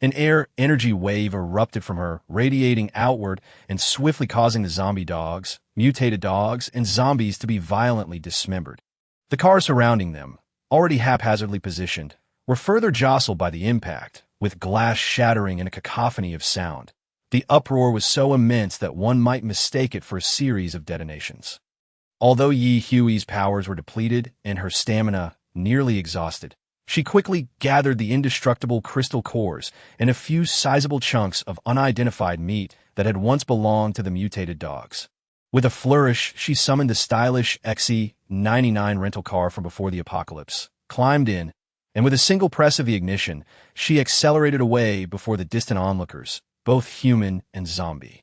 An air energy wave erupted from her, radiating outward and swiftly causing the zombie dogs, mutated dogs, and zombies to be violently dismembered. The cars surrounding them, already haphazardly positioned, were further jostled by the impact, with glass shattering in a cacophony of sound. The uproar was so immense that one might mistake it for a series of detonations. Although Ye Hui's powers were depleted and her stamina nearly exhausted, she quickly gathered the indestructible crystal cores and a few sizable chunks of unidentified meat that had once belonged to the mutated dogs. With a flourish, she summoned the stylish XE99 rental car from before the apocalypse, climbed in, and with a single press of the ignition, she accelerated away before the distant onlookers, both human and zombie,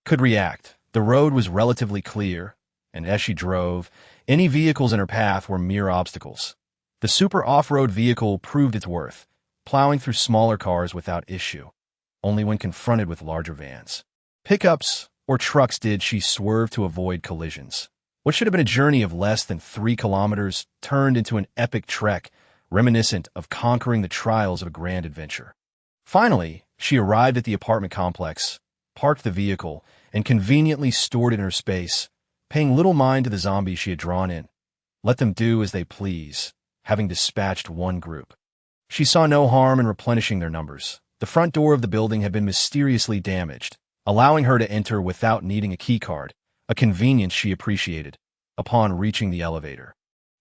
could react. The road was relatively clear, and as she drove, any vehicles in her path were mere obstacles. The super off-road vehicle proved its worth, plowing through smaller cars without issue. Only when confronted with larger vans, pickups, or trucks did she swerve to avoid collisions. What should have been a journey of less than 3 kilometers turned into an epic trek, reminiscent of conquering the trials of a grand adventure. Finally, she arrived at the apartment complex, parked the vehicle, and conveniently stored it in her space, paying little mind to the zombies she had drawn in. Let them do as they please, having dispatched one group. She saw no harm in replenishing their numbers. The front door of the building had been mysteriously damaged, allowing her to enter without needing a keycard, a convenience she appreciated. Upon reaching the elevator,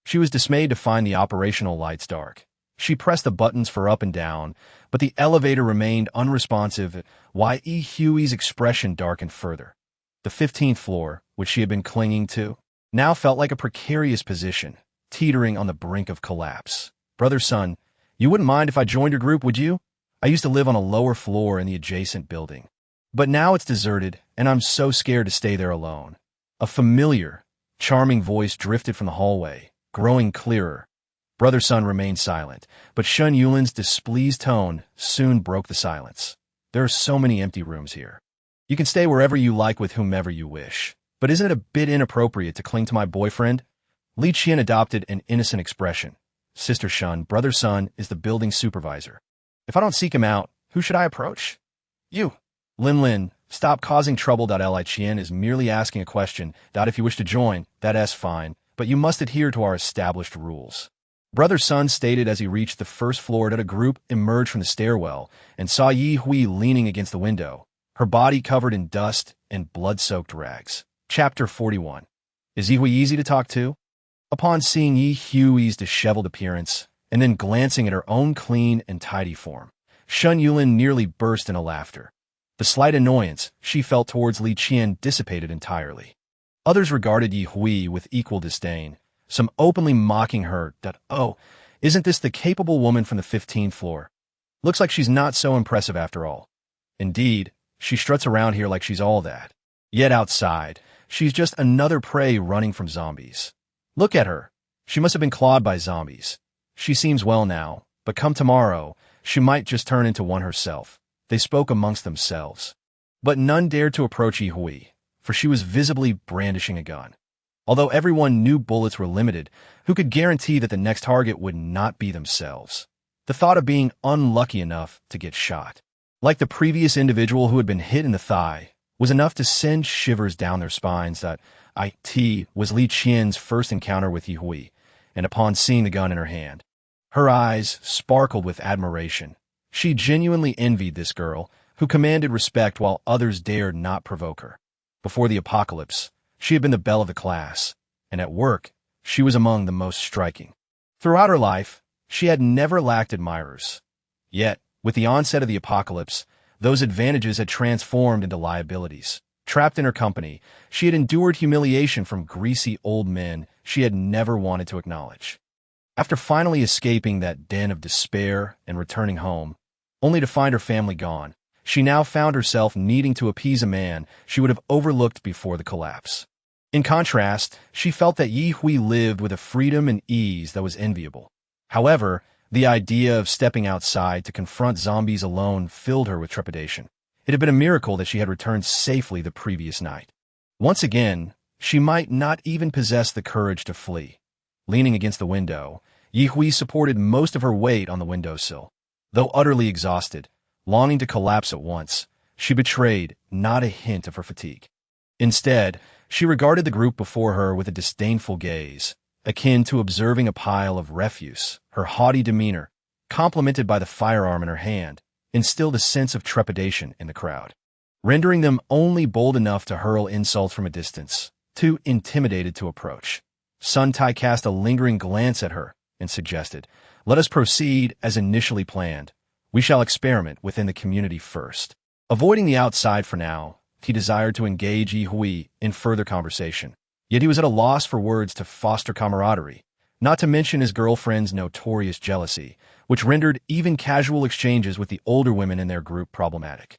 she was dismayed to find the operational lights dark. She pressed the buttons for up and down, but the elevator remained unresponsive, while Ye Hui's expression darkened further. The 15th floor, which she had been clinging to, now felt like a precarious position, teetering on the brink of collapse. "Brother Sun, you wouldn't mind if I joined your group, would you? I used to live on a lower floor in the adjacent building. But now it's deserted, and I'm so scared to stay there alone." A familiar, charming voice drifted from the hallway, growing clearer. Brother Sun remained silent, but Shun Yulin's displeased tone soon broke the silence. "There are so many empty rooms here. You can stay wherever you like with whomever you wish. But isn't it a bit inappropriate to cling to my boyfriend?" Li Qian adopted an innocent expression. "Sister Shun, Brother Sun is the building supervisor. If I don't seek him out, who should I approach?" "You." "Lin Lin, stop causing trouble. Li Qian is merely asking a question. If you wish to join, that's fine, but you must adhere to our established rules." Brother Sun stated as he reached the first floor that a group emerged from the stairwell and saw Ye Hui leaning against the window, her body covered in dust and blood-soaked rags. Chapter 41. Is Ye Hui easy to talk to? Upon seeing Ye Hui's disheveled appearance, and then glancing at her own clean and tidy form, Shun Yulin nearly burst into laughter. The slight annoyance she felt towards Li Qian dissipated entirely. Others regarded Ye Hui with equal disdain, some openly mocking her that, "Oh, Isn't this the capable woman from the 15th floor? Looks like she's not so impressive after all. Indeed, she struts around here like she's all that. Yet outside, she's just another prey running from zombies. Look at her. She must have been clawed by zombies. She seems well now, but come tomorrow, she might just turn into one herself. They spoke amongst themselves. But none dared to approach Ye, for she was visibly brandishing a gun. Although everyone knew bullets were limited, who could guarantee that the next target would not be themselves? The thought of being unlucky enough to get shot, like the previous individual who had been hit in the thigh, was enough to send shivers down their spines. It was Li Qian's first encounter with Ye, and upon seeing the gun in her hand, her eyes sparkled with admiration. She genuinely envied this girl, who commanded respect while others dared not provoke her. Before the apocalypse, she had been the belle of the class, and at work, she was among the most striking. Throughout her life, she had never lacked admirers. Yet, with the onset of the apocalypse, those advantages had transformed into liabilities. Trapped in her company, she had endured humiliation from greasy old men she had never wanted to acknowledge. After finally escaping that den of despair and returning home, only to find her family gone, she now found herself needing to appease a man she would have overlooked before the collapse. In contrast, she felt that Ye lived with a freedom and ease that was enviable. However, the idea of stepping outside to confront zombies alone filled her with trepidation. It had been a miracle that she had returned safely the previous night. Once again, she might not even possess the courage to flee. Leaning against the window, Ye supported most of her weight on the windowsill. Though utterly exhausted, longing to collapse at once, she betrayed not a hint of her fatigue. Instead, she regarded the group before her with a disdainful gaze, akin to observing a pile of refuse. Her haughty demeanor, complemented by the firearm in her hand, instilled a sense of trepidation in the crowd, rendering them only bold enough to hurl insults from a distance, too intimidated to approach. Sun Tai cast a lingering glance at her and suggested, "Let us proceed as initially planned. We shall experiment within the community first." Avoiding the outside for now, he desired to engage Ye in further conversation. Yet he was at a loss for words to foster camaraderie, not to mention his girlfriend's notorious jealousy, which rendered even casual exchanges with the older women in their group problematic.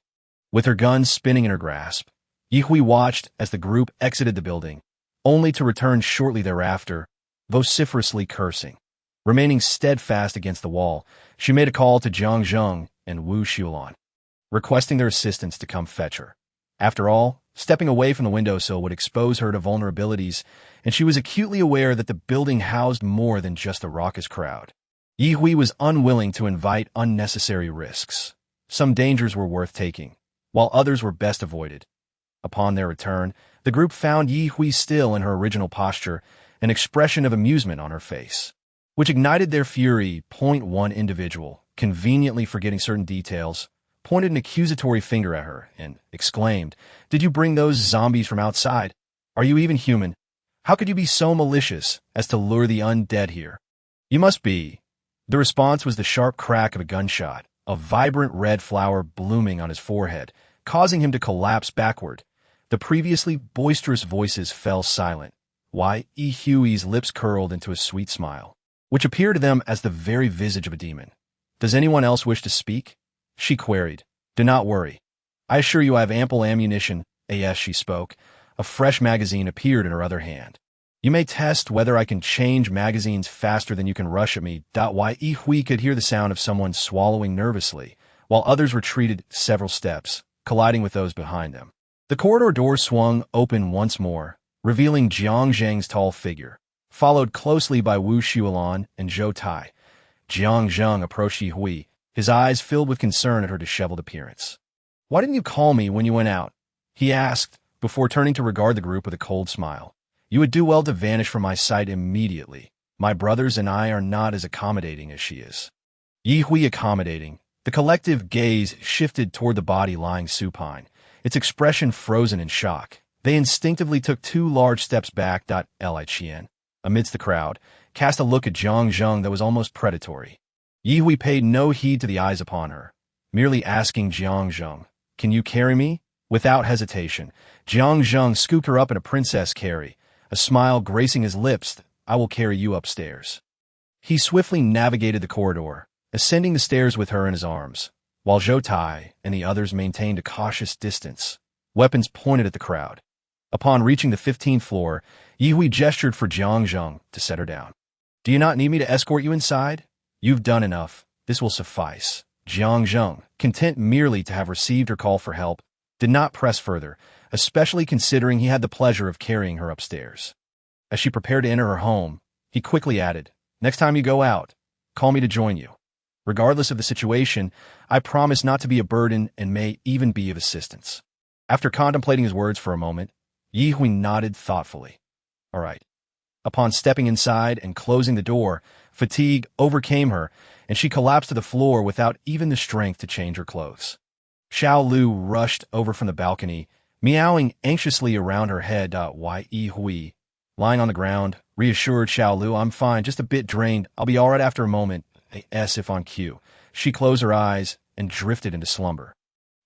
With her gun spinning in her grasp, Ye watched as the group exited the building, only to return shortly thereafter, vociferously cursing. Remaining steadfast against the wall, she made a call to Jiang Zheng and Wu Xiulan, requesting their assistance to come fetch her. After all, stepping away from the windowsill would expose her to vulnerabilities, and she was acutely aware that the building housed more than just a raucous crowd. Ye was unwilling to invite unnecessary risks. Some dangers were worth taking, while others were best avoided. Upon their return, the group found Ye still in her original posture, an expression of amusement on her face, which ignited their fury. One individual, conveniently forgetting certain details, pointed an accusatory finger at her and exclaimed, "Did you bring those zombies from outside? Are you even human? How could you be so malicious as to lure the undead here?" "You must be." The response was the sharp crack of a gunshot, a vibrant red flower blooming on his forehead, causing him to collapse backward. The previously boisterous voices fell silent. Ye's lips curled into a sweet smile, which appeared to them as the very visage of a demon. "Does anyone else wish to speak?" she queried. "Do not worry. I assure you I have ample ammunition." As she spoke, a fresh magazine appeared in her other hand. "You may test whether I can change magazines faster than you can rush at me." Ye could hear the sound of someone swallowing nervously, while others retreated several steps, colliding with those behind them. The corridor door swung open once more, revealing Jiang Zheng's tall figure, followed closely by Wu Xiulan and Zhou Tai. Jiang Zheng approached Ye, his eyes filled with concern at her disheveled appearance. "Why didn't you call me when you went out?" he asked, before turning to regard the group with a cold smile. "You would do well to vanish from my sight immediately. My brothers and I are not as accommodating as she is." Ye accommodating. The collective gaze shifted toward the body lying supine, its expression frozen in shock. They instinctively took 2 large steps back. Li Qian, amidst the crowd, cast a look at Jiang Zheng that was almost predatory. Ye paid no heed to the eyes upon her, merely asking Jiang Zheng, "Can you carry me?" Without hesitation, Jiang Zheng scooped her up in a princess carry, a smile gracing his lips. "I will carry you upstairs." He swiftly navigated the corridor, ascending the stairs with her in his arms, while Zhou Tai and the others maintained a cautious distance, weapons pointed at the crowd. Upon reaching the 15th floor, Ye Hui gestured for Jiang Zheng to set her down. Do you not need me to escort you inside? You've done enough. This will suffice. Jiang Zheng, content merely to have received her call for help, did not press further, especially considering he had the pleasure of carrying her upstairs. As she prepared to enter her home, he quickly added, Next time you go out, call me to join you. Regardless of the situation, I promise not to be a burden and may even be of assistance. After contemplating his words for a moment, Ye Hui nodded thoughtfully. All right. Upon stepping inside and closing the door, fatigue overcame her, and she collapsed to the floor without even the strength to change her clothes. Xiao Lu rushed over from the balcony, meowing anxiously around her head. Ye Hui, lying on the ground, reassured Xiao Lu, I'm fine, just a bit drained. I'll be all right after a moment. As if on cue, she closed her eyes and drifted into slumber.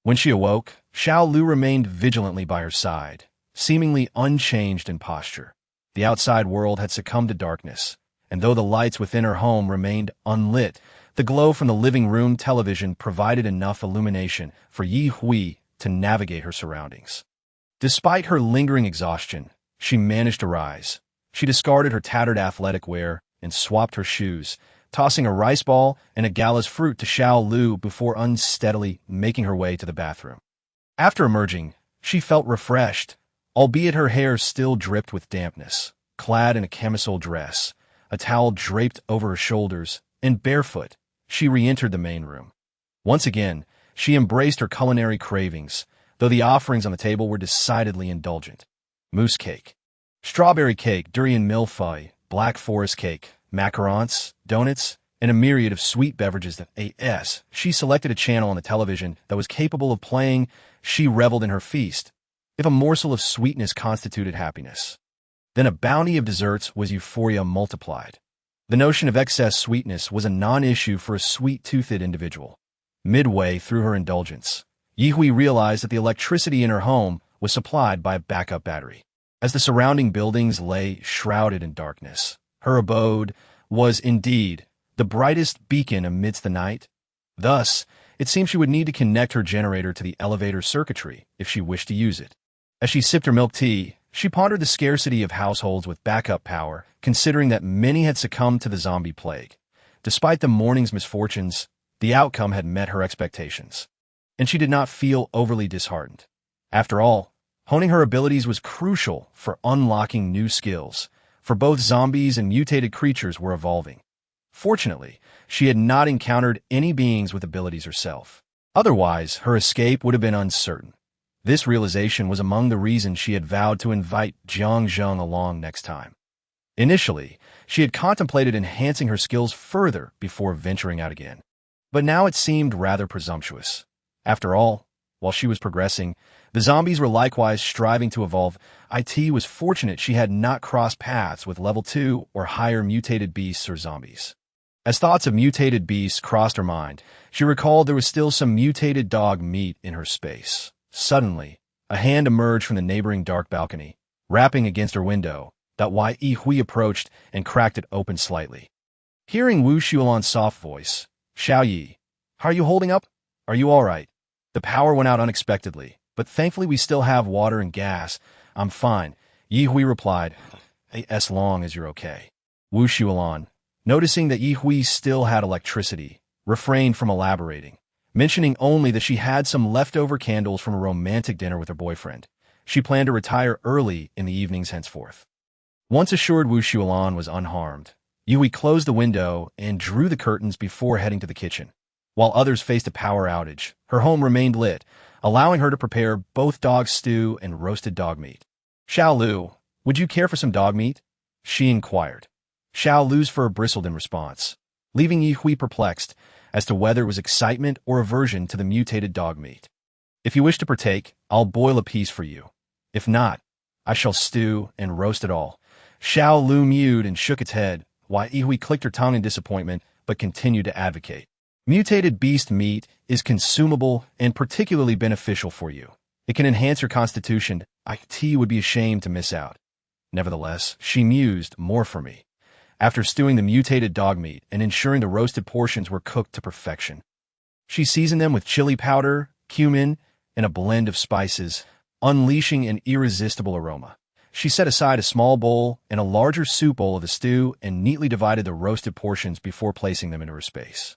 When she awoke, Xiao Lu remained vigilantly by her side, seemingly unchanged in posture. The outside world had succumbed to darkness, and though the lights within her home remained unlit, the glow from the living room television provided enough illumination for Ye Hui to navigate her surroundings. Despite her lingering exhaustion, she managed to rise. She discarded her tattered athletic wear and swapped her shoes, tossing a rice ball and a gala's fruit to Xiao Lu before unsteadily making her way to the bathroom. After emerging, she felt refreshed, albeit her hair still dripped with dampness. Clad in a camisole dress, a towel draped over her shoulders, and barefoot, she re-entered the main room. Once again, she embraced her culinary cravings, though the offerings on the table were decidedly indulgent. Mousse cake, strawberry cake, durian millefeuille, black forest cake, macarons, donuts, and a myriad of sweet beverages that she selected a channel on the television that was capable of playing. She reveled in her feast, if a morsel of sweetness constituted happiness. Then a bounty of desserts was euphoria multiplied. The notion of excess sweetness was a non-issue for a sweet-toothed individual. Midway through her indulgence, Ye Hui realized that the electricity in her home was supplied by a backup battery. As the surrounding buildings lay shrouded in darkness, her abode was indeed the brightest beacon amidst the night. Thus, it seemed she would need to connect her generator to the elevator circuitry if she wished to use it. As she sipped her milk tea, she pondered the scarcity of households with backup power, considering that many had succumbed to the zombie plague. Despite the morning's misfortunes, the outcome had met her expectations, and she did not feel overly disheartened. After all, honing her abilities was crucial for unlocking new skills, for both zombies and mutated creatures were evolving. Fortunately, she had not encountered any beings with abilities herself. Otherwise, her escape would have been uncertain. This realization was among the reasons she had vowed to invite Jiang Zheng along next time. Initially, she had contemplated enhancing her skills further before venturing out again. But now it seemed rather presumptuous. After all, while she was progressing, the zombies were likewise striving to evolve. It was fortunate she had not crossed paths with level 2 or higher mutated beasts or zombies. As thoughts of mutated beasts crossed her mind, she recalled there was still some mutated dog meat in her space. Suddenly, a hand emerged from the neighboring dark balcony, rapping against her window. Ye Hui approached and cracked it open slightly. Hearing Wu Xuelan's soft voice, Xiao Yi, how are you holding up? Are you all right? The power went out unexpectedly, but thankfully we still have water and gas. I'm fine, Ye Hui replied, as long as you're okay. Wu Xuelan, noticing that Ye Hui still had electricity, refrained from elaborating, mentioning only that she had some leftover candles from a romantic dinner with her boyfriend. She planned to retire early in the evenings henceforth. Once assured Wu Xuelan was unharmed, Ye Hui closed the window and drew the curtains before heading to the kitchen. While others faced a power outage, her home remained lit, allowing her to prepare both dog stew and roasted dog meat. Xiao Lu, would you care for some dog meat? She inquired. Xiao Lu's fur bristled in response, leaving Ye Hui perplexed as to whether it was excitement or aversion to the mutated dog meat. If you wish to partake, I'll boil a piece for you. If not, I shall stew and roast it all. Xiao Lu mewed and shook its head, while Ye Hui clicked her tongue in disappointment but continued to advocate. Mutated beast meat is consumable and particularly beneficial for you. It can enhance your constitution. It would be ashamed to miss out. Nevertheless, she mused, more for me. after stewing the mutated dog meat and ensuring the roasted portions were cooked to perfection. She seasoned them with chili powder, cumin, and a blend of spices, unleashing an irresistible aroma. She set aside a small bowl and a larger soup bowl of the stew and neatly divided the roasted portions before placing them into her space.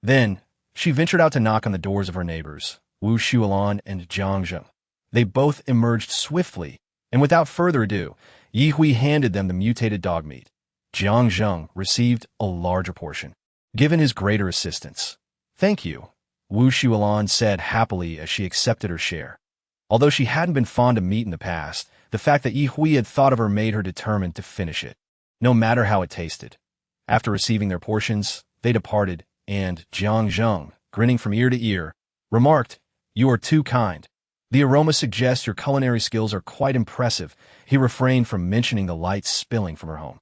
Then, she ventured out to knock on the doors of her neighbors, Wu Shuolan and Jiang Zheng. They both emerged swiftly, and without further ado, Yi Hui handed them the mutated dog meat. Jiang Zheng received a larger portion, given his greater assistance. "Thank you," Wu Shuolan said happily as she accepted her share. Although she hadn't been fond of meat in the past, the fact that Yi Hui had thought of her made her determined to finish it, no matter how it tasted. After receiving their portions, they departed, and Jiang Zheng, grinning from ear to ear, remarked, "You are too kind. The aroma suggests your culinary skills are quite impressive." He refrained from mentioning the lights spilling from her home.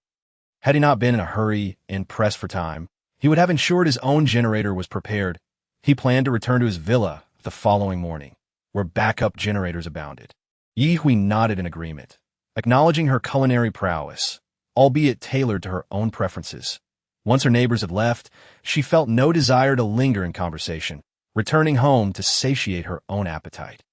Had he not been in a hurry and pressed for time, he would have ensured his own generator was prepared. He planned to return to his villa the following morning, where backup generators abounded. Yi Hui nodded in agreement, acknowledging her culinary prowess, albeit tailored to her own preferences. Once her neighbors had left, she felt no desire to linger in conversation, returning home to satiate her own appetite.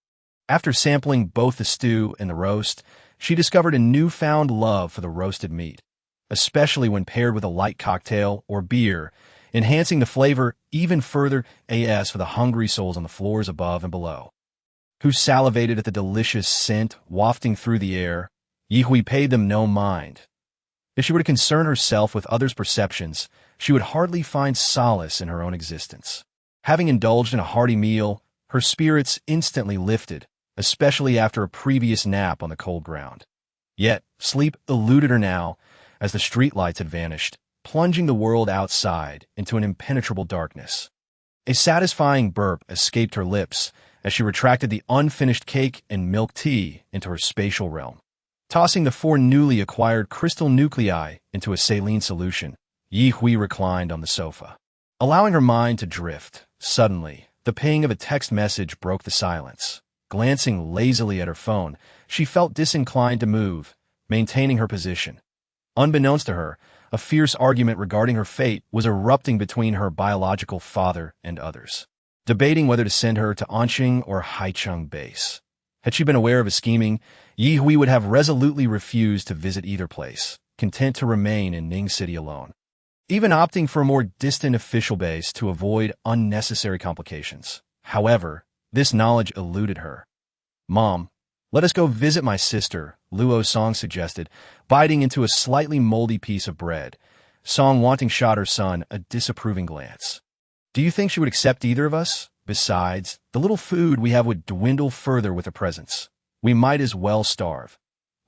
After sampling both the stew and the roast, she discovered a newfound love for the roasted meat, especially when paired with a light cocktail or beer, enhancing the flavor even further. As for the hungry souls on the floors above and below, who salivated at the delicious scent wafting through the air, Yi Hui paid them no mind. If she were to concern herself with others' perceptions, she would hardly find solace in her own existence. Having indulged in a hearty meal, her spirits instantly lifted, especially after a previous nap on the cold ground. Yet, sleep eluded her now, as the streetlights had vanished, plunging the world outside into an impenetrable darkness. A satisfying burp escaped her lips as she retracted the unfinished cake and milk tea into her spatial realm. Tossing the 4 newly acquired crystal nuclei into a saline solution, Yi Hui reclined on the sofa, allowing her mind to drift. Suddenly, the ping of a text message broke the silence. Glancing lazily at her phone, she felt disinclined to move, maintaining her position. Unbeknownst to her, a fierce argument regarding her fate was erupting between her biological father and others, debating whether to send her to Anqing or Haicheng Base. Had she been aware of his scheming, Yi Hui would have resolutely refused to visit either place, content to remain in Ning City alone, even opting for a more distant official base to avoid unnecessary complications. However, this knowledge eluded her. "Mom, let us go visit my sister," Luo Song suggested, biting into a slightly moldy piece of bread. Song wanting shot her son a disapproving glance. "Do you think she would accept either of us? Besides, the little food we have would dwindle further with her presence. We might as well starve."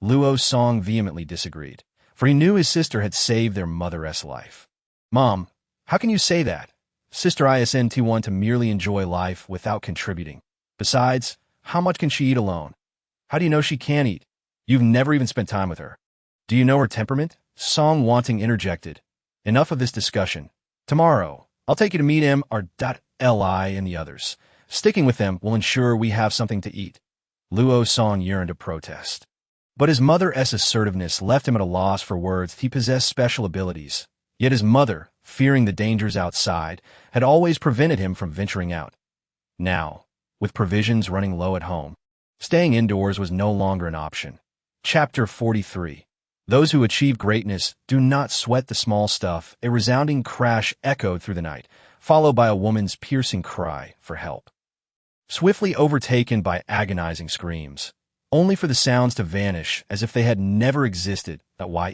Luo Song vehemently disagreed, for he knew his sister had saved their mother-s life. "Mom, how can you say that? Sister isn't one to merely enjoy life without contributing. Besides, how much can she eat alone? How do you know she can't eat? You've never even spent time with her. Do you know her temperament?" Song wanting interjected. "Enough of this discussion. Tomorrow, I'll take you to meet M.Li and the others. Sticking with them will ensure we have something to eat." Luo Song yearned to protest, but his mother's assertiveness left him at a loss for words. He possessed special abilities, yet his mother, fearing the dangers outside, had always prevented him from venturing out. Now, with provisions running low at home, staying indoors was no longer an option. Chapter 43. Those who achieve greatness do not sweat the small stuff. A resounding crash echoed through the night, followed by a woman's piercing cry for help. Swiftly overtaken by agonizing screams, only for the sounds to vanish as if they had never existed.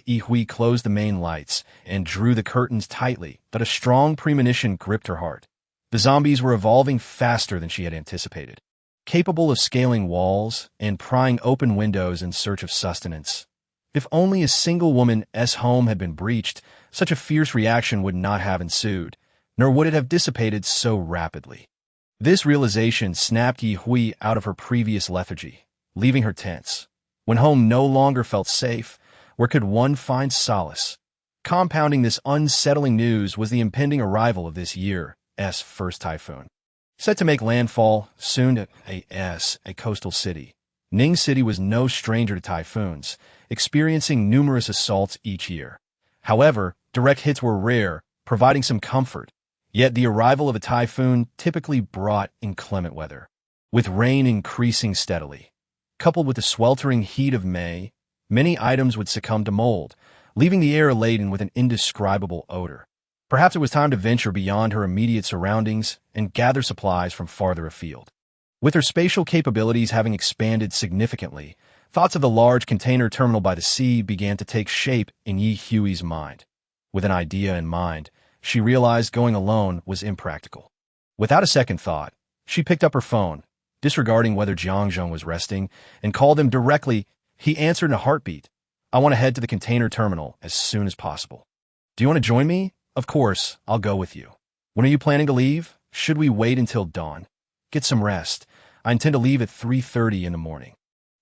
Yi Hui closed the main lights and drew the curtains tightly, but a strong premonition gripped her heart. The zombies were evolving faster than she had anticipated, capable of scaling walls and prying open windows in search of sustenance. If only a single woman's home had been breached, such a fierce reaction would not have ensued, nor would it have dissipated so rapidly. This realization snapped Yi Hui out of her previous lethargy, leaving her tense. When home no longer felt safe, where could one find solace? Compounding this unsettling news was the impending arrival of this year's first typhoon. Set to make landfall soon at a coastal city, Ning City was no stranger to typhoons, experiencing numerous assaults each year. However, Direct hits were rare, providing some comfort. Yet the arrival of a typhoon typically brought inclement weather, with rain increasing steadily. Coupled with the sweltering heat of May, many items would succumb to mold, leaving the air laden with an indescribable odor. Perhaps it was time to venture beyond her immediate surroundings and gather supplies from farther afield. With her spatial capabilities having expanded significantly, thoughts of the large container terminal by the sea began to take shape in Ye Hui's mind. With an idea in mind, she realized going alone was impractical. Without a second thought, she picked up her phone, disregarding whether Jiang was resting, and called him directly. He answered in a heartbeat. "I want to head to the container terminal as soon as possible." "Do you want to join me?" "Of course, I'll go with you." "When are you planning to leave?" "Should we wait until dawn?" "Get some rest. I intend to leave at 3:30 in the morning."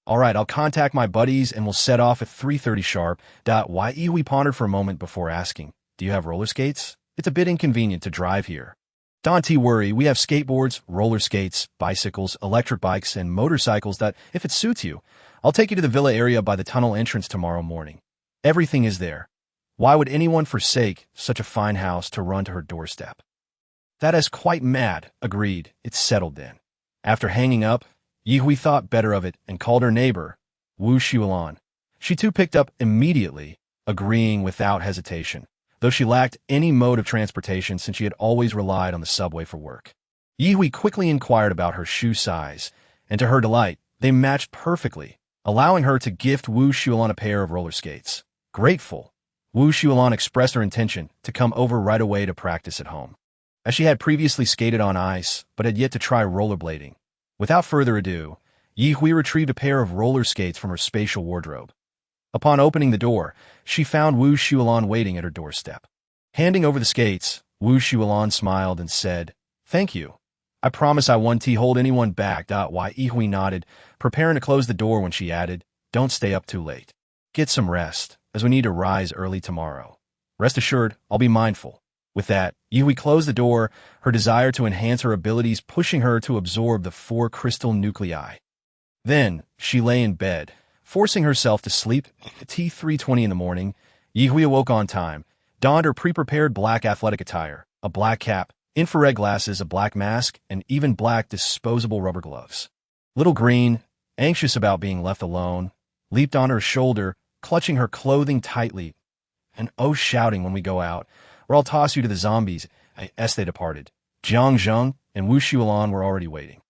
"All right, I'll contact my buddies and we'll set off at 3:30 sharp. Ye pondered for a moment before asking, "Do you have roller skates? It's a bit inconvenient to drive here." "Don't worry, we have skateboards, roller skates, bicycles, electric bikes, and motorcycles that, if it suits you, I'll take you to the villa area by the tunnel entrance tomorrow morning. Everything is there. Why would anyone forsake such a fine house to run to her doorstep?" "That is quite mad," agreed. It's settled then. After hanging up, Ye thought better of it and called her neighbor, Wu Xuelan. She too picked up immediately, agreeing without hesitation, though she lacked any mode of transportation since she had always relied on the subway for work. Ye quickly inquired about her shoe size, and to her delight, they matched perfectly, allowing her to gift Wu Xuelan a pair of roller skates. Grateful, Wu Xuelan expressed her intention to come over right away to practice at home, as she had previously skated on ice but had yet to try rollerblading. Without further ado, Ye retrieved a pair of roller skates from her spatial wardrobe. Upon opening the door, she found Wu Xuelan waiting at her doorstep. Handing over the skates, Wu Xuelan smiled and said, "Thank you. I promise I won't hold anyone back." Ye nodded, preparing to close the door when she added, "Don't stay up too late. Get some rest, as we need to rise early tomorrow. Rest assured, I'll be mindful." With that, Ye closed the door, her desire to enhance her abilities pushing her to absorb the 4 crystal nuclei. Then, she lay in bed, forcing herself to sleep. At 3:20 in the morning, Ye awoke on time, donned her pre-prepared black athletic attire, a black cap, infrared glasses, a black mask, and even black disposable rubber gloves. Little Green, anxious about being left alone, leaped on her shoulder, clutching her clothing tightly, and shouting, "When we go out, or I'll toss you to the zombies." As they departed, Jiang and Wu Xuelan were already waiting.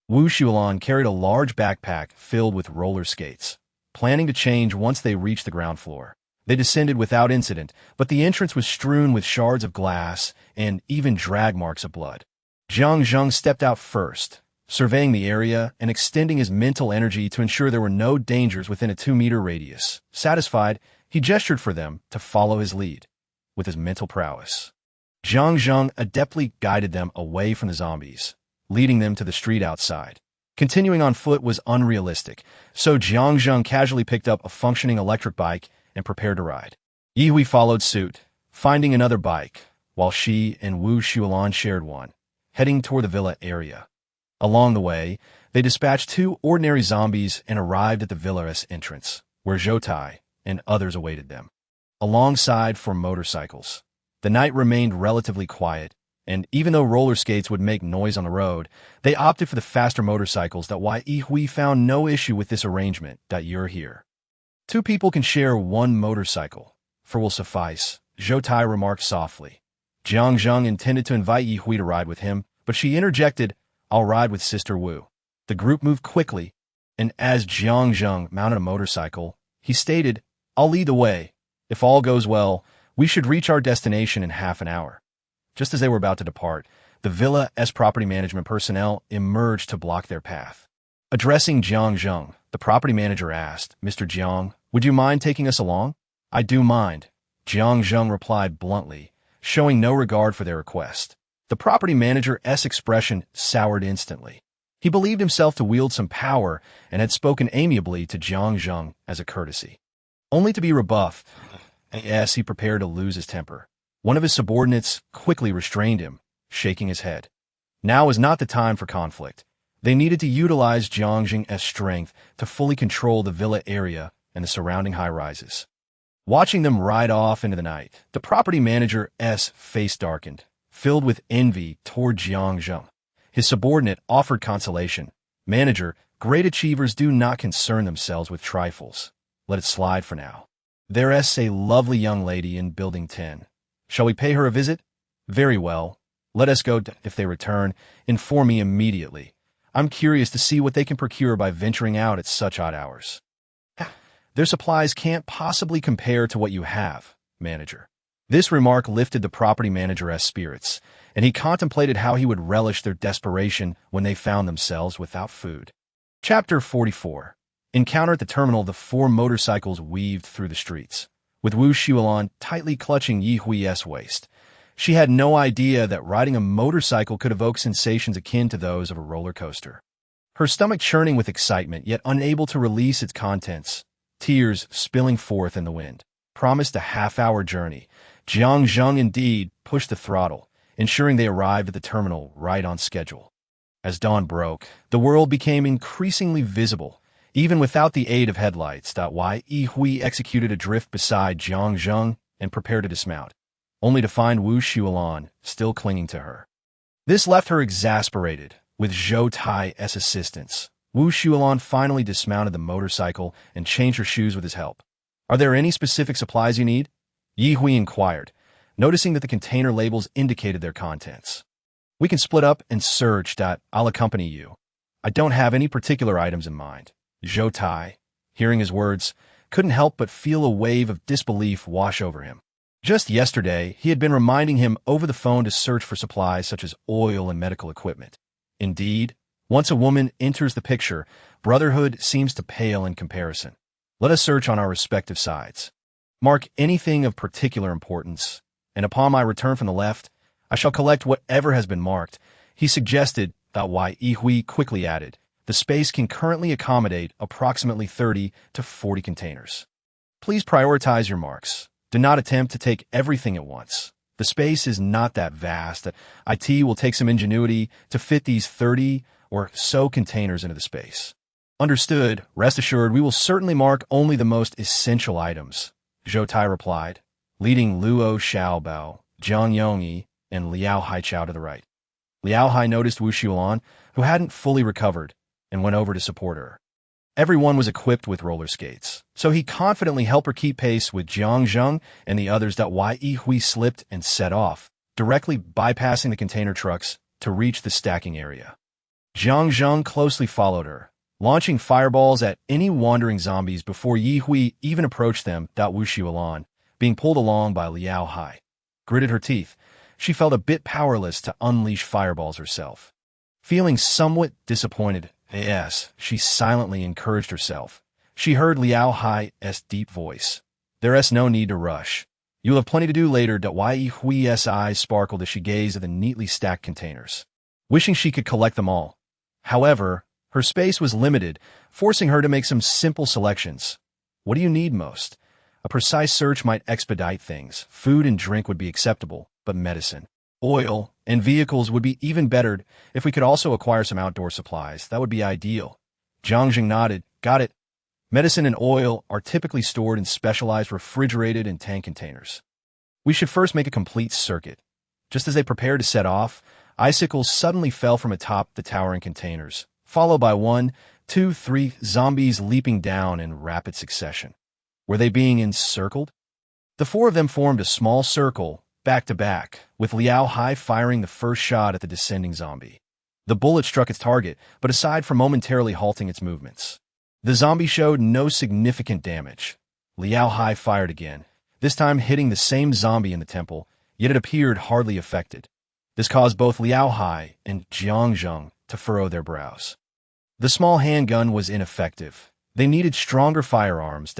Wu Xuelan carried a large backpack filled with roller skates, planning to change once they reached the ground floor. They descended without incident, but the entrance was strewn with shards of glass and even drag marks of blood. Jiang stepped out first, surveying the area and extending his mental energy to ensure there were no dangers within a 2-meter radius. Satisfied, he gestured for them to follow his lead. With his mental prowess, Jiang adeptly guided them away from the zombies, leading them to the street outside. Continuing on foot was unrealistic, so Jiang casually picked up a functioning electric bike and prepared to ride. Ye followed suit, finding another bike, while she and Wu Xuelan shared one, heading toward the villa area. Along the way, they dispatched 2 ordinary zombies and arrived at the villa's entrance, where Zhou and others awaited them. Alongside 4 motorcycles. The night remained relatively quiet, and even though roller skates would make noise on the road, they opted for the faster motorcycles. Ye found no issue with this arrangement. "You're here. 2 people can share 1 motorcycle, for will suffice," Zhou remarked softly. Jiang intended to invite Ye to ride with him, but she interjected, "I'll ride with Sister Wu." The group moved quickly, and as Jiang mounted a motorcycle, he stated, "I'll lead the way. If all goes well, we should reach our destination in half an hour." Just as they were about to depart, the villa's property management personnel emerged to block their path. Addressing Jiang, the property manager asked, "Mr. Jiang, would you mind taking us along?" "I do mind," Jiang replied bluntly, showing no regard for their request. The property manager's expression soured instantly. He believed himself to wield some power and had spoken amiably to Jiang as a courtesy, only to be rebuffed as he prepared to lose his temper. One of his subordinates quickly restrained him, shaking his head. Now was not the time for conflict. They needed to utilize Jiang's strength to fully control the villa area and the surrounding high-rises. Watching them ride off into the night, the property manager's face darkened, filled with envy toward Jiang Zheng. His subordinate offered consolation. Manager, great achievers do not concern themselves with trifles. Let it slide for now. There's a lovely young lady in Building 10. Shall we pay her a visit? Very well. Let us go. If they return, inform me immediately. I'm curious to see what they can procure by venturing out at such odd hours. Their supplies can't possibly compare to what you have, manager. This remark lifted the property manager's spirits, and he contemplated how he would relish their desperation when they found themselves without food. Chapter 44. Encounter at the terminal. The four motorcycles weaved through the streets, with Wu Xuelan tightly clutching Yi Hui's waist. She had no idea that riding a motorcycle could evoke sensations akin to those of a roller coaster. Her stomach churning with excitement, yet unable to release its contents, tears spilling forth in the wind. Promised a half-hour journey, Jiang Zheng indeed pushed the throttle, ensuring they arrived at the terminal right on schedule. As dawn broke, the world became increasingly visible, even without the aid of headlights.Ye Hui executed a drift beside Jiang Zheng and prepared to dismount, only to find Wu Xuelan still clinging to her. This left her exasperated. With Zhou Tai's assistance, Wu Xuelan finally dismounted the motorcycle and changed her shoes with his help. Are there any specific supplies you need? Yi Hui inquired, noticing that the container labels indicated their contents. We can split up and search. I'll accompany you. I don't have any particular items in mind. Zhou Tai, hearing his words, couldn't help but feel a wave of disbelief wash over him. Just yesterday, he had been reminding him over the phone to search for supplies such as oil and medical equipment. Indeed, once a woman enters the picture, brotherhood seems to pale in comparison. Let us search on our respective sides. Mark anything of particular importance, and upon my return from the left, I shall collect whatever has been marked, he suggested. Yi Hui quickly added, the space can currently accommodate approximately 30 to 40 containers. Please prioritize your marks. Do not attempt to take everything at once. The space is not that vast that IT will take some ingenuity to fit these 30 or so containers into the space. Understood. Rest assured, we will certainly mark only the most essential items, Zhou Tai replied, leading Luo Xiaobao, Zhang Yongyi, and Liao Haichao to the right. Liao Hai noticed Wu Xuelan, who hadn't fully recovered, and went over to support her. Everyone was equipped with roller skates, so he confidently helped her keep pace with Jiang Zheng and the others. Yi Hui slipped and set off, directly bypassing the container trucks to reach the stacking area. Jiang Zheng closely followed her, launching fireballs at any wandering zombies before Yi Hui even approached them. Wu Xuelan, being pulled along by Liao Hai, gritted her teeth. She felt a bit powerless to unleash fireballs herself. Feeling somewhat disappointed, she silently encouraged herself. She heard Liao Hai's deep voice. There's no need to rush. You'll have plenty to do later. Yi Hui's eyes sparkled as she gazed at the neatly stacked containers, wishing she could collect them all. However, her space was limited, forcing her to make some simple selections. What do you need most? A precise search might expedite things. Food and drink would be acceptable, but medicine, oil, and vehicles would be even better. If we could also acquire some outdoor supplies, that would be ideal. Jiang Zheng nodded. Got it. Medicine and oil are typically stored in specialized refrigerated and tank containers. We should first make a complete circuit. Just as they prepared to set off, icicles suddenly fell from atop the towering containers, followed by 1, 2, 3 zombies leaping down in rapid succession. Were they being encircled? The four of them formed a small circle, back to back, with Liao Hai firing the first shot at the descending zombie. The bullet struck its target, but aside from momentarily halting its movements, the zombie showed no significant damage. Liao Hai fired again, this time hitting the same zombie in the temple, yet it appeared hardly affected. This caused both Liao Hai and Jiang Zheng to furrow their brows. The small handgun was ineffective. They needed stronger firearms.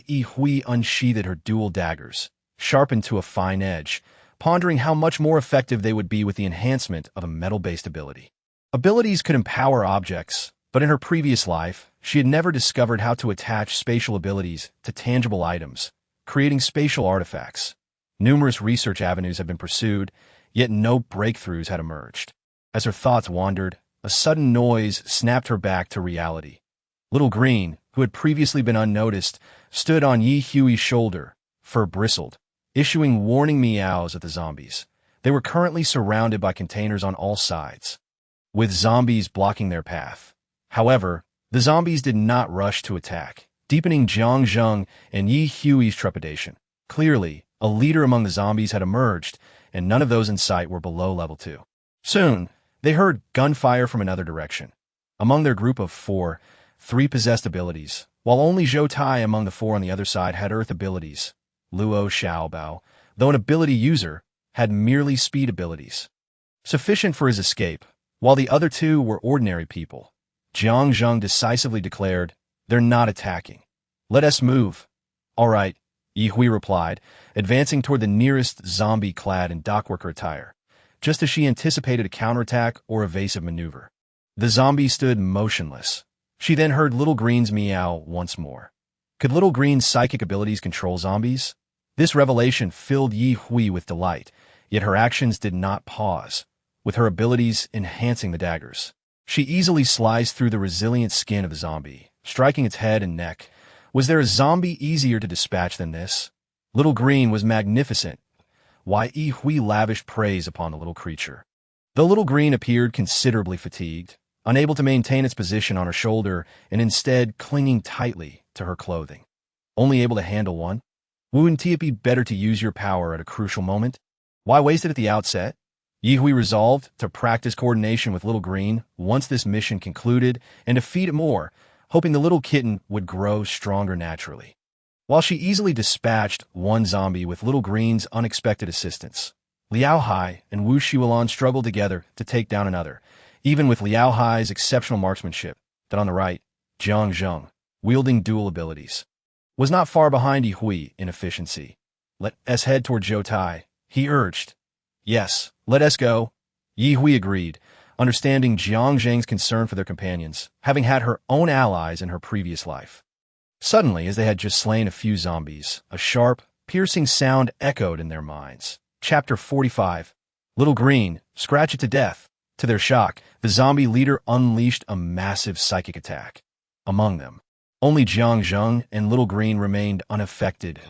Yi Hui unsheathed her dual daggers, sharpened to a fine edge, pondering how much more effective they would be with the enhancement of a metal-based ability. Abilities could empower objects, but in her previous life, she had never discovered how to attach spatial abilities to tangible items, creating spatial artifacts. Numerous research avenues had been pursued, yet no breakthroughs had emerged. As her thoughts wandered, a sudden noise snapped her back to reality. Little Green, who had previously been unnoticed, stood on Yi Hui's shoulder, fur bristled, issuing warning meows at the zombies. They were currently surrounded by containers on all sides, with zombies blocking their path. However, the zombies did not rush to attack, deepening Jiang Zheng and Yi Hui's trepidation. Clearly, a leader among the zombies had emerged, and none of those in sight were below level 2. Soon, they heard gunfire from another direction. Among their group of 4, 3 possessed abilities, while only Zhou Tai among the 4 on the other side had earth abilities. Luo Xiaobao, though an ability user, had merely speed abilities, sufficient for his escape, while the other 2 were ordinary people. Jiang Zheng decisively declared, "They're not attacking. Let us move." "All right," Yi Hui replied, advancing toward the nearest zombie clad in dockworker attire, just as she anticipated a counterattack or evasive maneuver. The zombie stood motionless. She then heard Little Green's meow once more. Could Little Green's psychic abilities control zombies? This revelation filled Yi Hui with delight, yet her actions did not pause, with her abilities enhancing the daggers. She easily sliced through the resilient skin of the zombie, striking its head and neck. Was there a zombie easier to dispatch than this? Little Green was magnificent. Why Yi Hui lavished praise upon the little creature. The Little Green appeared considerably fatigued, unable to maintain its position on her shoulder and instead clinging tightly to her clothing. Only able to handle one? Wouldn't it be better to use your power at a crucial moment? Why waste it at the outset? Yi Hui resolved to practice coordination with Little Green once this mission concluded and to feed it more, hoping the little kitten would grow stronger naturally. While she easily dispatched one zombie with Little Green's unexpected assistance, Liao Hai and Wu Xiulan struggled together to take down another, even with Liao Hai's exceptional marksmanship. That on the right, Jiang Zheng, wielding dual abilities, was not far behind Yi Hui in efficiency. "Let us head toward Zhou Tai," he urged. "Yes, let us go," Yi Hui agreed, understanding Jiang Zheng's concern for their companions, having had her own allies in her previous life. Suddenly, as they had just slain a few zombies, a sharp, piercing sound echoed in their minds. Chapter 45. Little Green, scratch it to death. To their shock, the zombie leader unleashed a massive psychic attack. Among them, only Jiang Zheng and Little Green remained unaffected.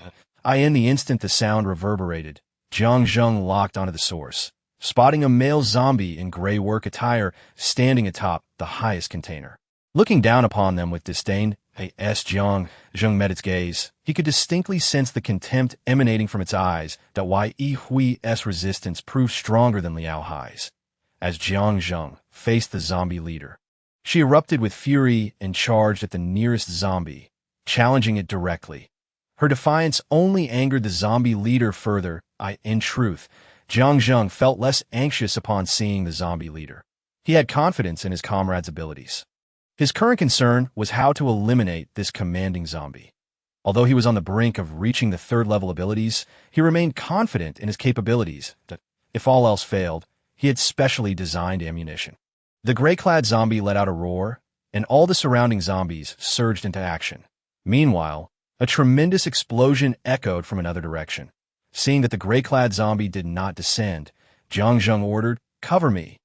In the instant the sound reverberated, Jiang Zheng locked onto the source, spotting a male zombie in gray work attire standing atop the highest container. Looking down upon them with disdain, Jiang Zheng met its gaze. He could distinctly sense the contempt emanating from its eyes. That why Yi Hui's resistance proved stronger than Liao Hai's. As Jiang Zheng faced the zombie leader, she erupted with fury and charged at the nearest zombie, challenging it directly. Her defiance only angered the zombie leader further. In truth, Jiang Zheng felt less anxious upon seeing the zombie leader. He had confidence in his comrade's abilities. His current concern was how to eliminate this commanding zombie. Although he was on the brink of reaching the 3rd-level abilities, he remained confident in his capabilities. If all else failed, he had specially designed ammunition. The gray-clad zombie let out a roar, and all the surrounding zombies surged into action. Meanwhile, a tremendous explosion echoed from another direction. Seeing that the gray-clad zombie did not descend, Jiang Zheng ordered, "Cover me,"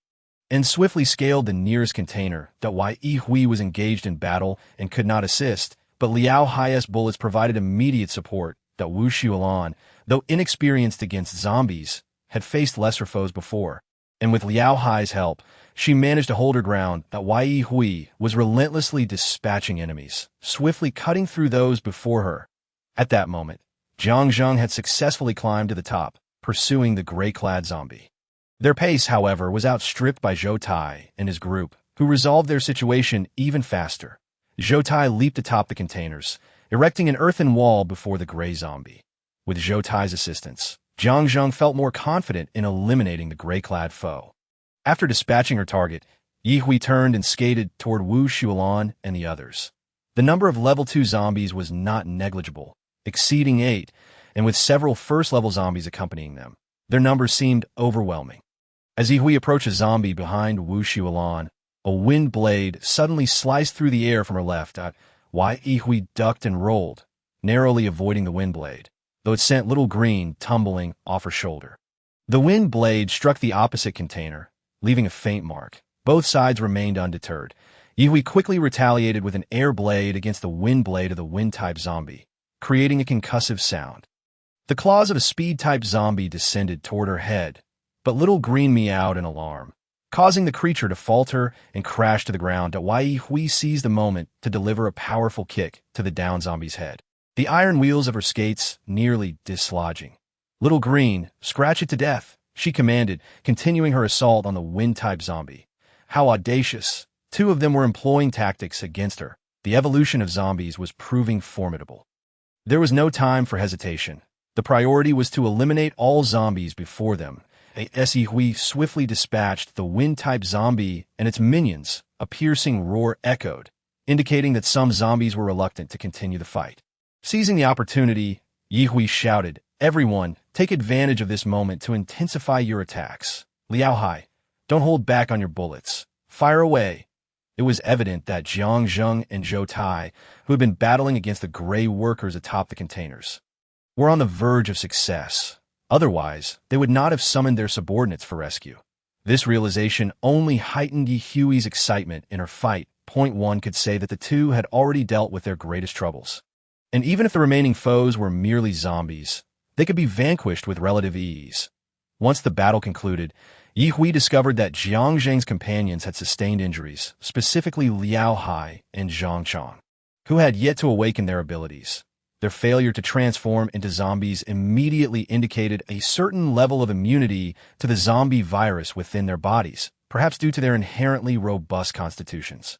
and swiftly scaled the nearest container. Why Yi Hui was engaged in battle and could not assist, but Liao Hai's bullets provided immediate support. Wu Xiulan, though inexperienced against zombies, had faced lesser foes before, and with Liao Hai's help, she managed to hold her ground. Why Yi Hui was relentlessly dispatching enemies, swiftly cutting through those before her. At that moment, Jiang Zheng had successfully climbed to the top, pursuing the gray-clad zombie. Their pace, however, was outstripped by Zhou Tai and his group, who resolved their situation even faster. Zhou Tai leaped atop the containers, erecting an earthen wall before the gray zombie. With Zhou Tai's assistance, Jiang Zheng felt more confident in eliminating the gray-clad foe. After dispatching her target, Yi Hui turned and skated toward Wu Xiulan and the others. The number of level 2 zombies was not negligible, exceeding 8, and with several first-level zombies accompanying them. Their numbers seemed overwhelming. As Yi Hui approached a zombie behind Wu Xiulan, a wind blade suddenly sliced through the air from her left. Why Yi Hui ducked and rolled, narrowly avoiding the wind blade, though it sent Little Green tumbling off her shoulder. The wind blade struck the opposite container, leaving a faint mark. Both sides remained undeterred. Yi Hui quickly retaliated with an air blade against the wind blade of the wind-type zombie, creating a concussive sound. The claws of a speed-type zombie descended toward her head, but Little Green meowed in alarm, causing the creature to falter and crash to the ground. Ye seized the moment to deliver a powerful kick to the down zombie's head, the iron wheels of her skates nearly dislodging. Little Green, scratch it to death, she commanded, continuing her assault on the wind-type zombie. How audacious! 2 of them were employing tactics against her. The evolution of zombies was proving formidable. There was no time for hesitation. The priority was to eliminate all zombies before them. Ye swiftly dispatched the wind-type zombie and its minions. A piercing roar echoed, indicating that some zombies were reluctant to continue the fight. Seizing the opportunity, Ye shouted, "Everyone, take advantage of this moment to intensify your attacks. Liao Hai, don't hold back on your bullets. Fire away." It was evident that Jiang Zheng and Zhou Tai, who had been battling against the gray workers atop the containers, were on the verge of success. Otherwise, they would not have summoned their subordinates for rescue. This realization only heightened Yihui's excitement in her fight. One could say that the 2 had already dealt with their greatest troubles. And even if the remaining foes were merely zombies, they could be vanquished with relative ease. Once the battle concluded, Yihui discovered that Jiang Zheng's companions had sustained injuries, specifically Liao Hai and Zhang Chang, who had yet to awaken their abilities. Their failure to transform into zombies immediately indicated a certain level of immunity to the zombie virus within their bodies, perhaps due to their inherently robust constitutions.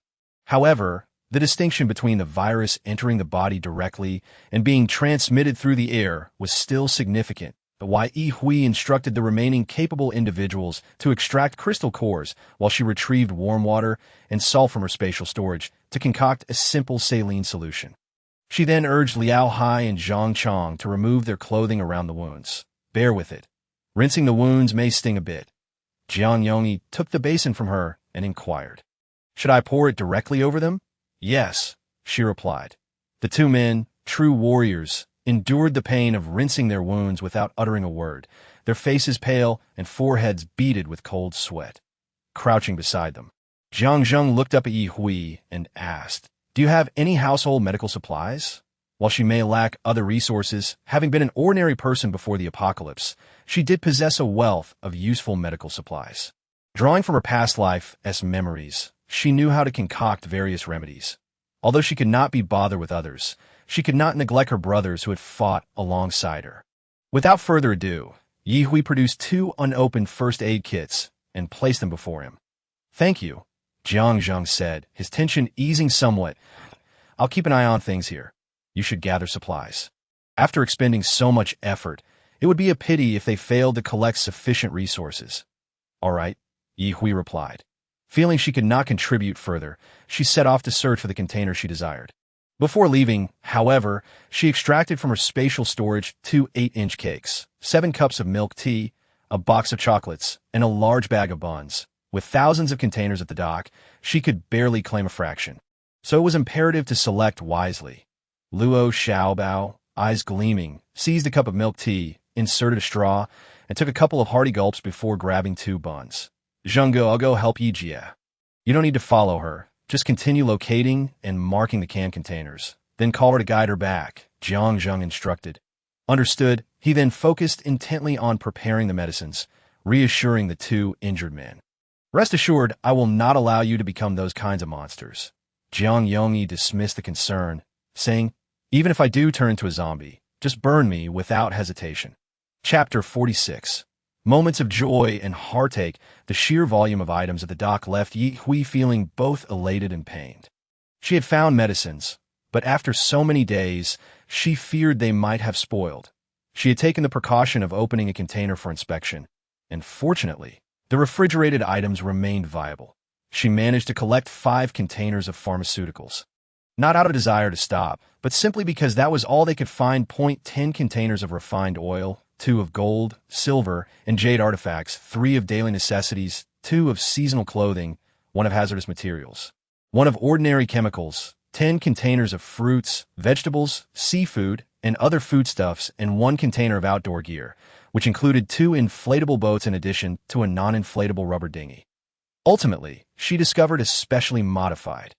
However, the distinction between the virus entering the body directly and being transmitted through the air was still significant. Yihui instructed the remaining capable individuals to extract crystal cores while she retrieved warm water and salt from her spatial storage to concoct a simple saline solution. She then urged Liao Hai and Zhang Chang to remove their clothing around the wounds. Bear with it. Rinsing the wounds may sting a bit. Jiang Yongyi took the basin from her and inquired, "Should I pour it directly over them?" "Yes," she replied. The 2 men, true warriors, endured the pain of rinsing their wounds without uttering a word, their faces pale and foreheads beaded with cold sweat. Crouching beside them, Jiang Zheng looked up at Yihui and asked, "Do you have any household medical supplies?" While she may lack other resources, having been an ordinary person before the apocalypse, she did possess a wealth of useful medical supplies. Drawing from her past life's memories, she knew how to concoct various remedies. Although she could not be bothered with others, she could not neglect her brothers who had fought alongside her. Without further ado, Yihui produced 2 unopened first aid kits and placed them before him. "Thank you," Jiang Zheng said, his tension easing somewhat. "I'll keep an eye on things here. You should gather supplies." After expending so much effort, it would be a pity if they failed to collect sufficient resources. "All right," Yihui replied. Feeling she could not contribute further, she set off to search for the container she desired. Before leaving, however, she extracted from her spatial storage 2 8-inch cakes, 7 cups of milk tea, a box of chocolates, and a large bag of buns. With thousands of containers at the dock, she could barely claim a fraction. So it was imperative to select wisely. Luo Xiaobao, eyes gleaming, seized a cup of milk tea, inserted a straw, and took a couple of hearty gulps before grabbing 2 buns. "Zhengge, I'll go help Yijie." You don't need to follow her. Just continue locating and marking the can containers. Then call her to guide her back, Jiang Zheng instructed. Understood, he then focused intently on preparing the medicines, reassuring the 2 injured men. "Rest assured, I will not allow you to become those kinds of monsters." Jiang Yongyi dismissed the concern, saying, "Even if I do turn into a zombie, just burn me without hesitation." Chapter 46. Moments of joy and heartache. The sheer volume of items at the dock left Yihui feeling both elated and pained. She had found medicines, but after so many days, she feared they might have spoiled. She had taken the precaution of opening a container for inspection, and fortunately, the refrigerated items remained viable. She managed to collect 5 containers of pharmaceuticals. Not out of desire to stop, but simply because that was all they could find. 10 containers of refined oil, 2 of gold, silver, and jade artifacts, 3 of daily necessities, 2 of seasonal clothing, 1 of hazardous materials, 1 of ordinary chemicals, 10 containers of fruits, vegetables, seafood, and other foodstuffs, and 1 container of outdoor gear, which included 2 inflatable boats in addition to a non-inflatable rubber dinghy. Ultimately, she discovered a specially modified,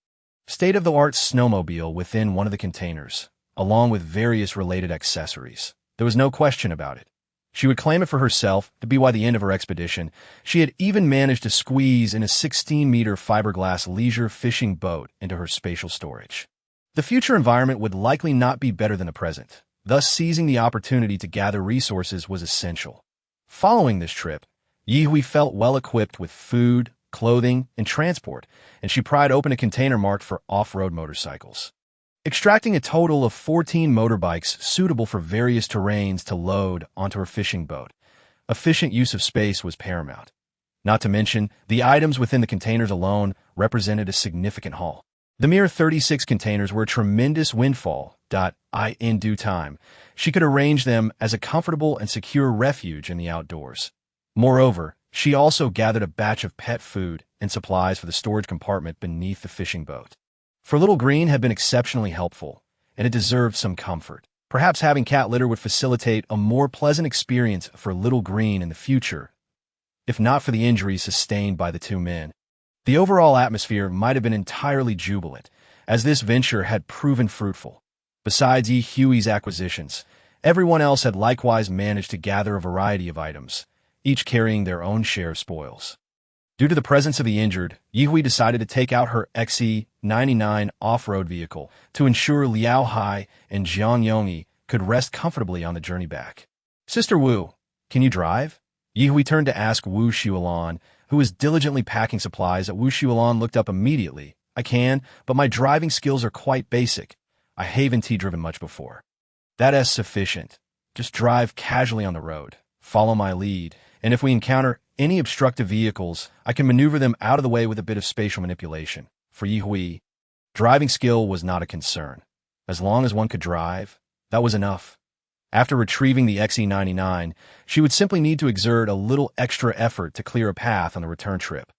state-of-the-art snowmobile within one of the containers, along with various related accessories. There was no question about it. She would claim it for herself to be by the end of her expedition. She had even managed to squeeze in a 16-meter fiberglass leisure fishing boat into her spatial storage. The future environment would likely not be better than the present, thus seizing the opportunity to gather resources was essential. Following this trip, Ye felt well-equipped with food, clothing, and transport, and she pried open a container marked for off-road motorcycles. Extracting a total of 14 motorbikes suitable for various terrains to load onto her fishing boat, efficient use of space was paramount. Not to mention, the items within the containers alone represented a significant haul. The mere 36 containers were a tremendous windfall. In due time, she could arrange them as a comfortable and secure refuge in the outdoors. Moreover, she also gathered a batch of pet food and supplies for the storage compartment beneath the fishing boat. For Little Green had been exceptionally helpful, and it deserved some comfort. Perhaps having cat litter would facilitate a more pleasant experience for Little Green in the future, if not for the injuries sustained by the two men. The overall atmosphere might have been entirely jubilant, as this venture had proven fruitful. Besides Huey's acquisitions, everyone else had likewise managed to gather a variety of items, each carrying their own share of spoils. Due to the presence of the injured, Hui decided to take out her XE99 off-road vehicle to ensure Liao Hai and Jiang Yongyi could rest comfortably on the journey back. "Sister Wu, can you drive?" Hui turned to ask Wu Xiulan, who was diligently packing supplies. Wu Xiulan looked up immediately. "I can, but my driving skills are quite basic. I haven't driven much before." "That is sufficient. Just drive casually on the road. Follow my lead, and if we encounter any obstructive vehicles, I can maneuver them out of the way with a bit of spatial manipulation." For Hui, driving skill was not a concern. As long as one could drive, that was enough. After retrieving the XE99, she would simply need to exert a little extra effort to clear a path on the return trip.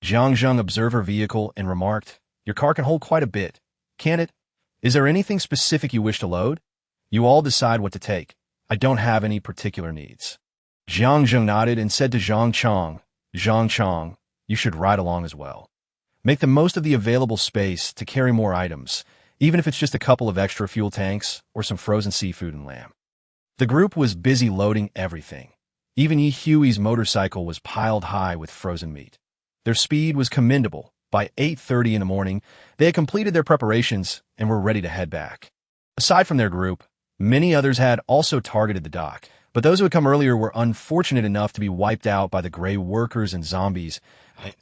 Jiang Zheng observed her vehicle and remarked, "Your car can hold quite a bit, can't it? Is there anything specific you wish to load? You all decide what to take. I don't have any particular needs." Jiang Zheng nodded and said to Zhang Chong, "You should ride along as well. Make the most of the available space to carry more items, even if it's just a couple of extra fuel tanks or some frozen seafood and lamb." The group was busy loading everything. Even Huey's motorcycle was piled high with frozen meat. Their speed was commendable. By 8:30 in the morning, they had completed their preparations and were ready to head back. Aside from their group, many others had also targeted the dock, but those who had come earlier were unfortunate enough to be wiped out by the gray workers and zombies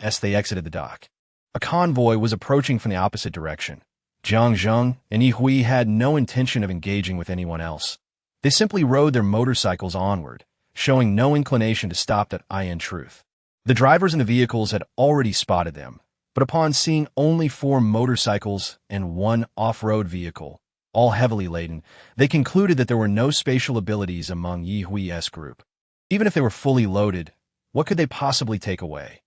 as they exited the dock. A convoy was approaching from the opposite direction. Jiang Zheng and Hui had no intention of engaging with anyone else. They simply rode their motorcycles onward, showing no inclination to stop in truth. The drivers in the vehicles had already spotted them, but upon seeing only 4 motorcycles and 1 off-road vehicle, all heavily laden, they concluded that there were no spatial abilities among Hui's group. Even if they were fully loaded, what could they possibly take away?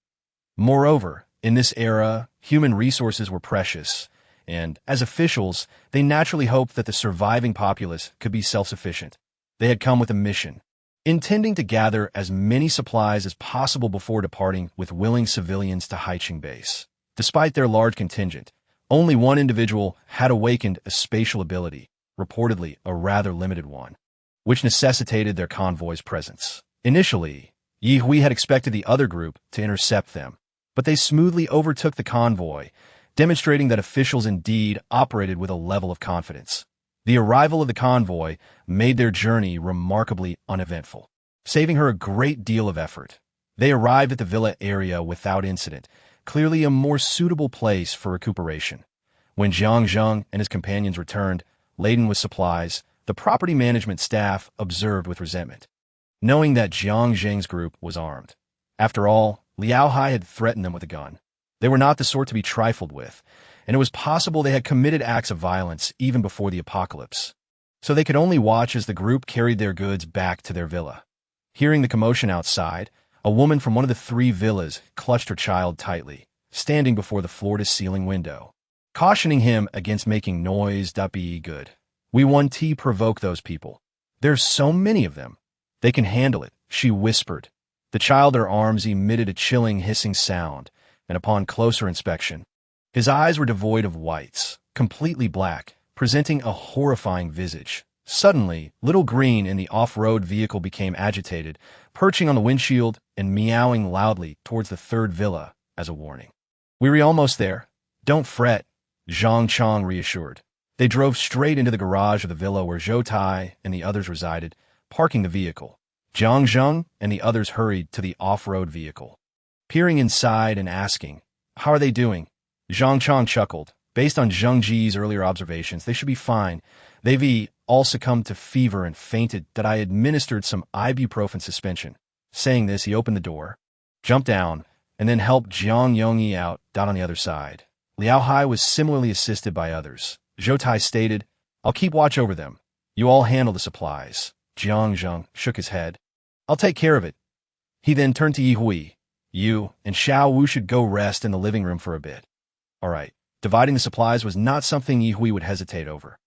Moreover, in this era, human resources were precious, and, as officials, they naturally hoped that the surviving populace could be self-sufficient. They had come with a mission, intending to gather as many supplies as possible before departing with willing civilians to Haiqing Base. Despite their large contingent, only one individual had awakened a spatial ability, reportedly a rather limited one, which necessitated their convoy's presence. Initially, Hui had expected the other group to intercept them, but they smoothly overtook the convoy, demonstrating that officials indeed operated with a level of confidence. The arrival of the convoy made their journey remarkably uneventful, saving her a great deal of effort. They arrived at the villa area without incident, clearly a more suitable place for recuperation. When Jiang Zheng and his companions returned, laden with supplies, the property management staff observed with resentment, knowing that Jiang Zheng's group was armed. After all, Liao Hai had threatened them with a gun. They were not the sort to be trifled with, and it was possible they had committed acts of violence even before the apocalypse. So they could only watch as the group carried their goods back to their villa. Hearing the commotion outside, a woman from one of the 3 villas clutched her child tightly, standing before the floor-to-ceiling window, cautioning him against making noise. "Be good. We want to provoke those people. There's so many of them. They can handle it," she whispered. The child in her arms emitted a chilling hissing sound, and upon closer inspection, his eyes were devoid of whites, completely black, presenting a horrifying visage. Suddenly, Little Green in the off-road vehicle became agitated, perching on the windshield and meowing loudly towards the third villa as a warning. "We're almost there. Don't fret," Zhang Chong reassured. They drove straight into the garage of the villa where Zhou Tai and the others resided, parking the vehicle. Jiang Zheng and the others hurried to the off-road vehicle. Peering inside and asking, "How are they doing?" Zhang Chong chuckled. Based on Zheng Ji's earlier observations, they should be fine. They've all succumbed to fever and fainted that I administered some ibuprofen suspension. Saying this, he opened the door, jumped down, and then helped Jiang Yongyi out down on the other side. Liao Hai was similarly assisted by others. Zhou Tai stated, "I'll keep watch over them. You all handle the supplies." Jiang Zheng shook his head. "I'll take care of it." He then turned to Yi Hui. "You and Xiao Wu should go rest in the living room for a bit." All right. Dividing the supplies was not something Yi Hui would hesitate over.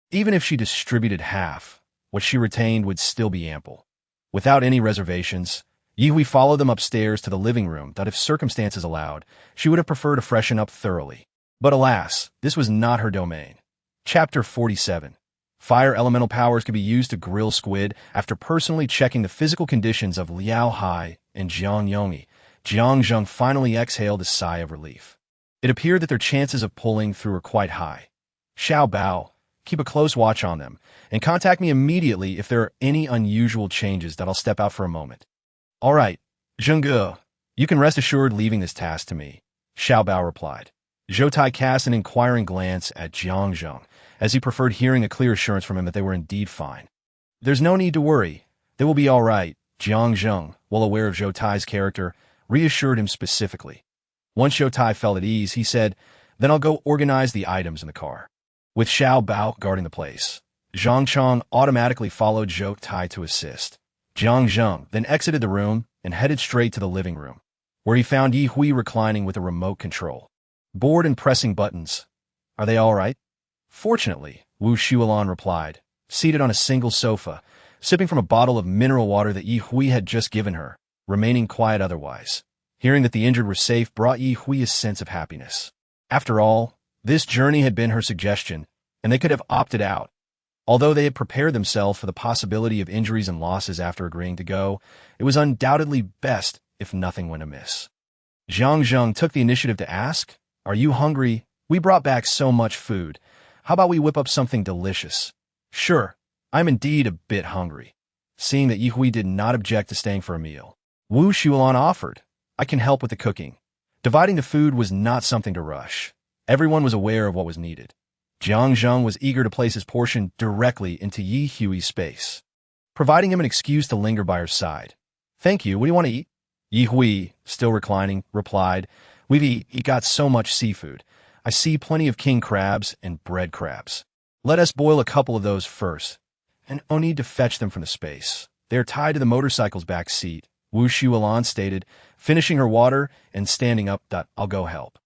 Even if she distributed half, what she retained would still be ample. Without any reservations, Yi Hui followed them upstairs to the living room that if circumstances allowed, she would have preferred to freshen up thoroughly. But alas, this was not her domain. Chapter 47. Fire elemental powers could be used to grill squid. After personally checking the physical conditions of Liao Hai and Jiang Yongyi, Jiang Zheng finally exhaled a sigh of relief. It appeared that their chances of pulling through were quite high. "Xiao Bao, keep a close watch on them, and contact me immediately if there are any unusual changes that I'll step out for a moment." "All right, Zhengge, you can rest assured leaving this task to me," Xiao Bao replied. Zhou Tai cast an inquiring glance at Jiang Zheng, as he preferred hearing a clear assurance from him that they were indeed fine. "There's no need to worry. They will be all right," Jiang Zheng, well aware of Zhou Tai's character, reassured him specifically. Once Zhou Tai felt at ease, he said, "Then I'll go organize the items in the car." With Xiao Bao guarding the place, Zhang Chong automatically followed Zhou Tai to assist. Jiang Zheng then exited the room and headed straight to the living room, where he found Yi Hui reclining with a remote control. Bored and pressing buttons. "Are they all right?" "Fortunately," Wu Shuolan replied, seated on a single sofa, sipping from a bottle of mineral water that Yi Hui had just given her, remaining quiet otherwise. Hearing that the injured were safe brought Yi Hui a sense of happiness. After all, this journey had been her suggestion, and they could have opted out. Although they had prepared themselves for the possibility of injuries and losses after agreeing to go, it was undoubtedly best if nothing went amiss. Jiang Zheng took the initiative to ask, "Are you hungry? We brought back so much food. How about we whip up something delicious?" "Sure, I'm indeed a bit hungry." Seeing that Yi Hui did not object to staying for a meal, Wu Shuolan offered, "I can help with the cooking." Dividing the food was not something to rush. Everyone was aware of what was needed. Jiang Zheng was eager to place his portion directly into Yi Hui's space, providing him an excuse to linger by her side. "Thank you. What do you want to eat?" Yi Hui, still reclining, replied, "We've got so much seafood. I see plenty of king crabs and bread crabs. Let us boil a couple of those first, and no need to fetch them from the space. They are tied to the motorcycle's back seat," Wu Shuolan stated, finishing her water and standing up. "I'll go help."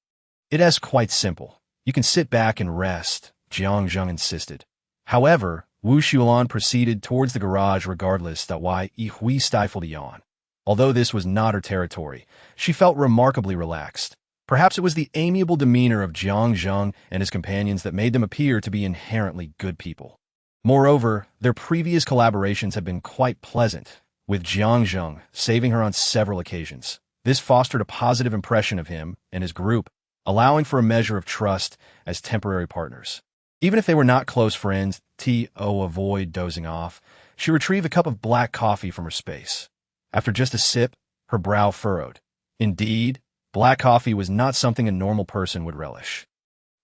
"It's quite simple. You can sit back and rest," Jiang Zheng insisted. However, Wu Shuolan proceeded towards the garage regardless why Yi Hui stifled a yawn. Although this was not her territory, she felt remarkably relaxed. Perhaps it was the amiable demeanor of Jiang Zheng and his companions that made them appear to be inherently good people. Moreover, their previous collaborations had been quite pleasant, with Jiang Zheng saving her on several occasions. This fostered a positive impression of him and his group, allowing for a measure of trust as temporary partners. Even if they were not close friends, to avoid dozing off, she retrieved a cup of black coffee from her space. After just a sip, her brow furrowed. Indeed, black coffee was not something a normal person would relish.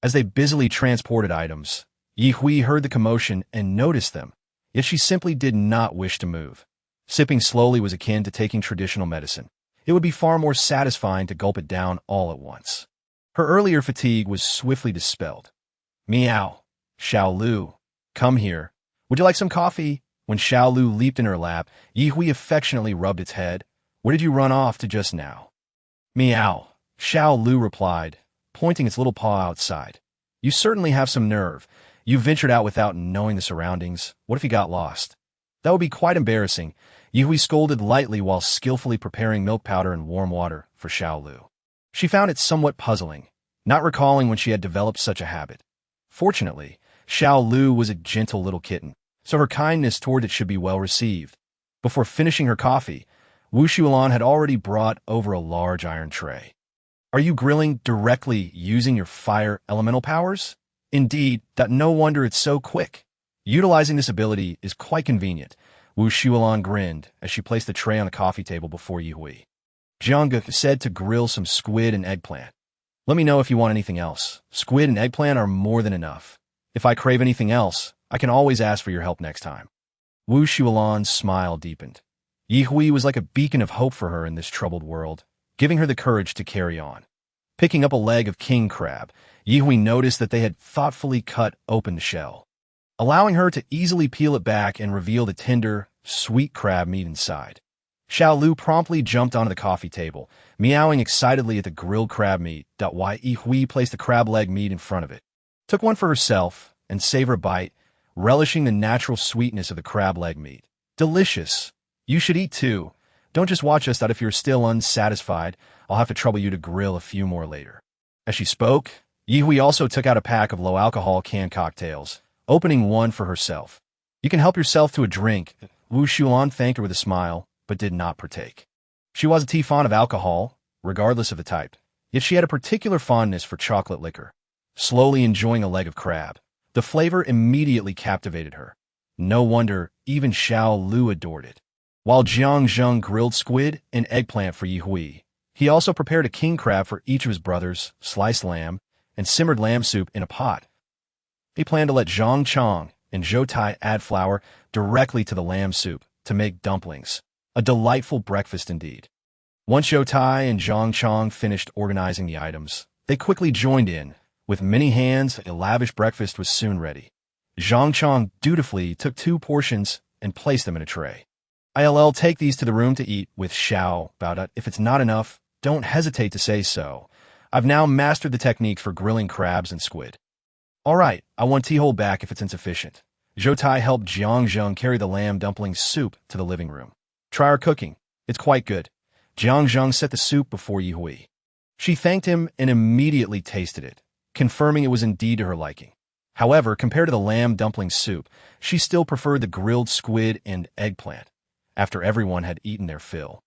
As they busily transported items, Yi Hui heard the commotion and noticed them, yet she simply did not wish to move. Sipping slowly was akin to taking traditional medicine. It would be far more satisfying to gulp it down all at once. Her earlier fatigue was swiftly dispelled. "Meow. Xiao Lu, come here. Would you like some coffee?" When Xiao Lu leaped in her lap, Yi Hui affectionately rubbed its head. "Where did you run off to just now?" "Meow," Xiao Lu replied, pointing its little paw outside. "You certainly have some nerve. You ventured out without knowing the surroundings. What if you got lost?" "That would be quite embarrassing," Yi Hui scolded lightly while skillfully preparing milk powder and warm water for Xiao Lu. She found it somewhat puzzling, not recalling when she had developed such a habit. Fortunately, Xiao Lu was a gentle little kitten, so her kindness toward it should be well received. Before finishing her coffee, Wu Shulan had already brought over a large iron tray. Are you grilling directly using your fire elemental powers? Indeed, no wonder it's so quick. Utilizing this ability is quite convenient. Wu Shulan grinned as she placed the tray on the coffee table before Yihui. Jianga said to grill some squid and eggplant. Let me know if you want anything else. Squid and eggplant are more than enough. If I crave anything else, I can always ask for your help next time. Wu Shulan's smile deepened. Yihui was like a beacon of hope for her in this troubled world, giving her the courage to carry on. Picking up a leg of king crab, Yihui noticed that they had thoughtfully cut open the shell, allowing her to easily peel it back and reveal the tender, sweet crab meat inside. Xiao Lu promptly jumped onto the coffee table, meowing excitedly at the grilled crab meat.Ye Yihui placed the crab leg meat in front of it, took one for herself, and savored a bite, relishing the natural sweetness of the crab leg meat. Delicious. You should eat too. Don't just watch us that if you're still unsatisfied, I'll have to trouble you to grill a few more later. As she spoke, Yihui also took out a pack of low-alcohol canned cocktails, opening one for herself. You can help yourself to a drink. Wu Shulan thanked her with a smile, but did not partake. She was a tea fond of alcohol, regardless of the type, yet she had a particular fondness for chocolate liquor. Slowly enjoying a leg of crab, the flavor immediately captivated her. No wonder even Xiao Lu adored it. While Jiang Zheng grilled squid and eggplant for Yihui, he also prepared a king crab for each of his brothers, sliced lamb, and simmered lamb soup in a pot. He planned to let Zhang Chong and Zhou Tai add flour directly to the lamb soup to make dumplings. A delightful breakfast indeed. Once Zhou Tai and Zhang Chong finished organizing the items, they quickly joined in. With many hands, a lavish breakfast was soon ready. Zhang Chong dutifully took 2 portions and placed them in a tray. I'll take these to the room to eat with Xiao about it. If it's not enough, don't hesitate to say so. I've now mastered the technique for grilling crabs and squid. All right, I want tea hold back if it's insufficient. Zhou Tai helped Jiang Zheng carry the lamb dumpling soup to the living room. Try our cooking. It's quite good. Jiang Zheng set the soup before Yihui. She thanked him and immediately tasted it, confirming it was indeed to her liking. However, compared to the lamb dumpling soup, she still preferred the grilled squid and eggplant. After everyone had eaten their fill,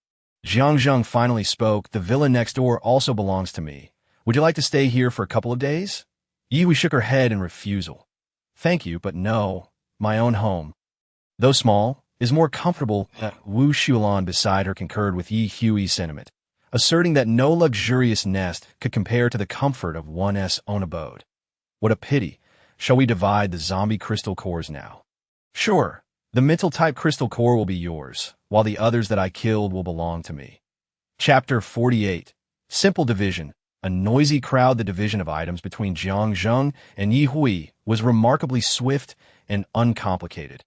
Jiang Zheng finally spoke. The villa next door also belongs to me. Would you like to stay here for a couple of days? Yihui shook her head in refusal. Thank you, but no. My own home, though small, is more comfortable. Wu Shulan beside her concurred with Yihui's sentiment, asserting that no luxurious nest could compare to the comfort of one's own abode. What a pity. Shall we divide the zombie crystal cores now? Sure. The mental-type crystal core will be yours, while the others that I killed will belong to me. Chapter 48. Simple division. A noisy crowd. The division of items between Jiang Zheng and Yihui was remarkably swift and uncomplicated,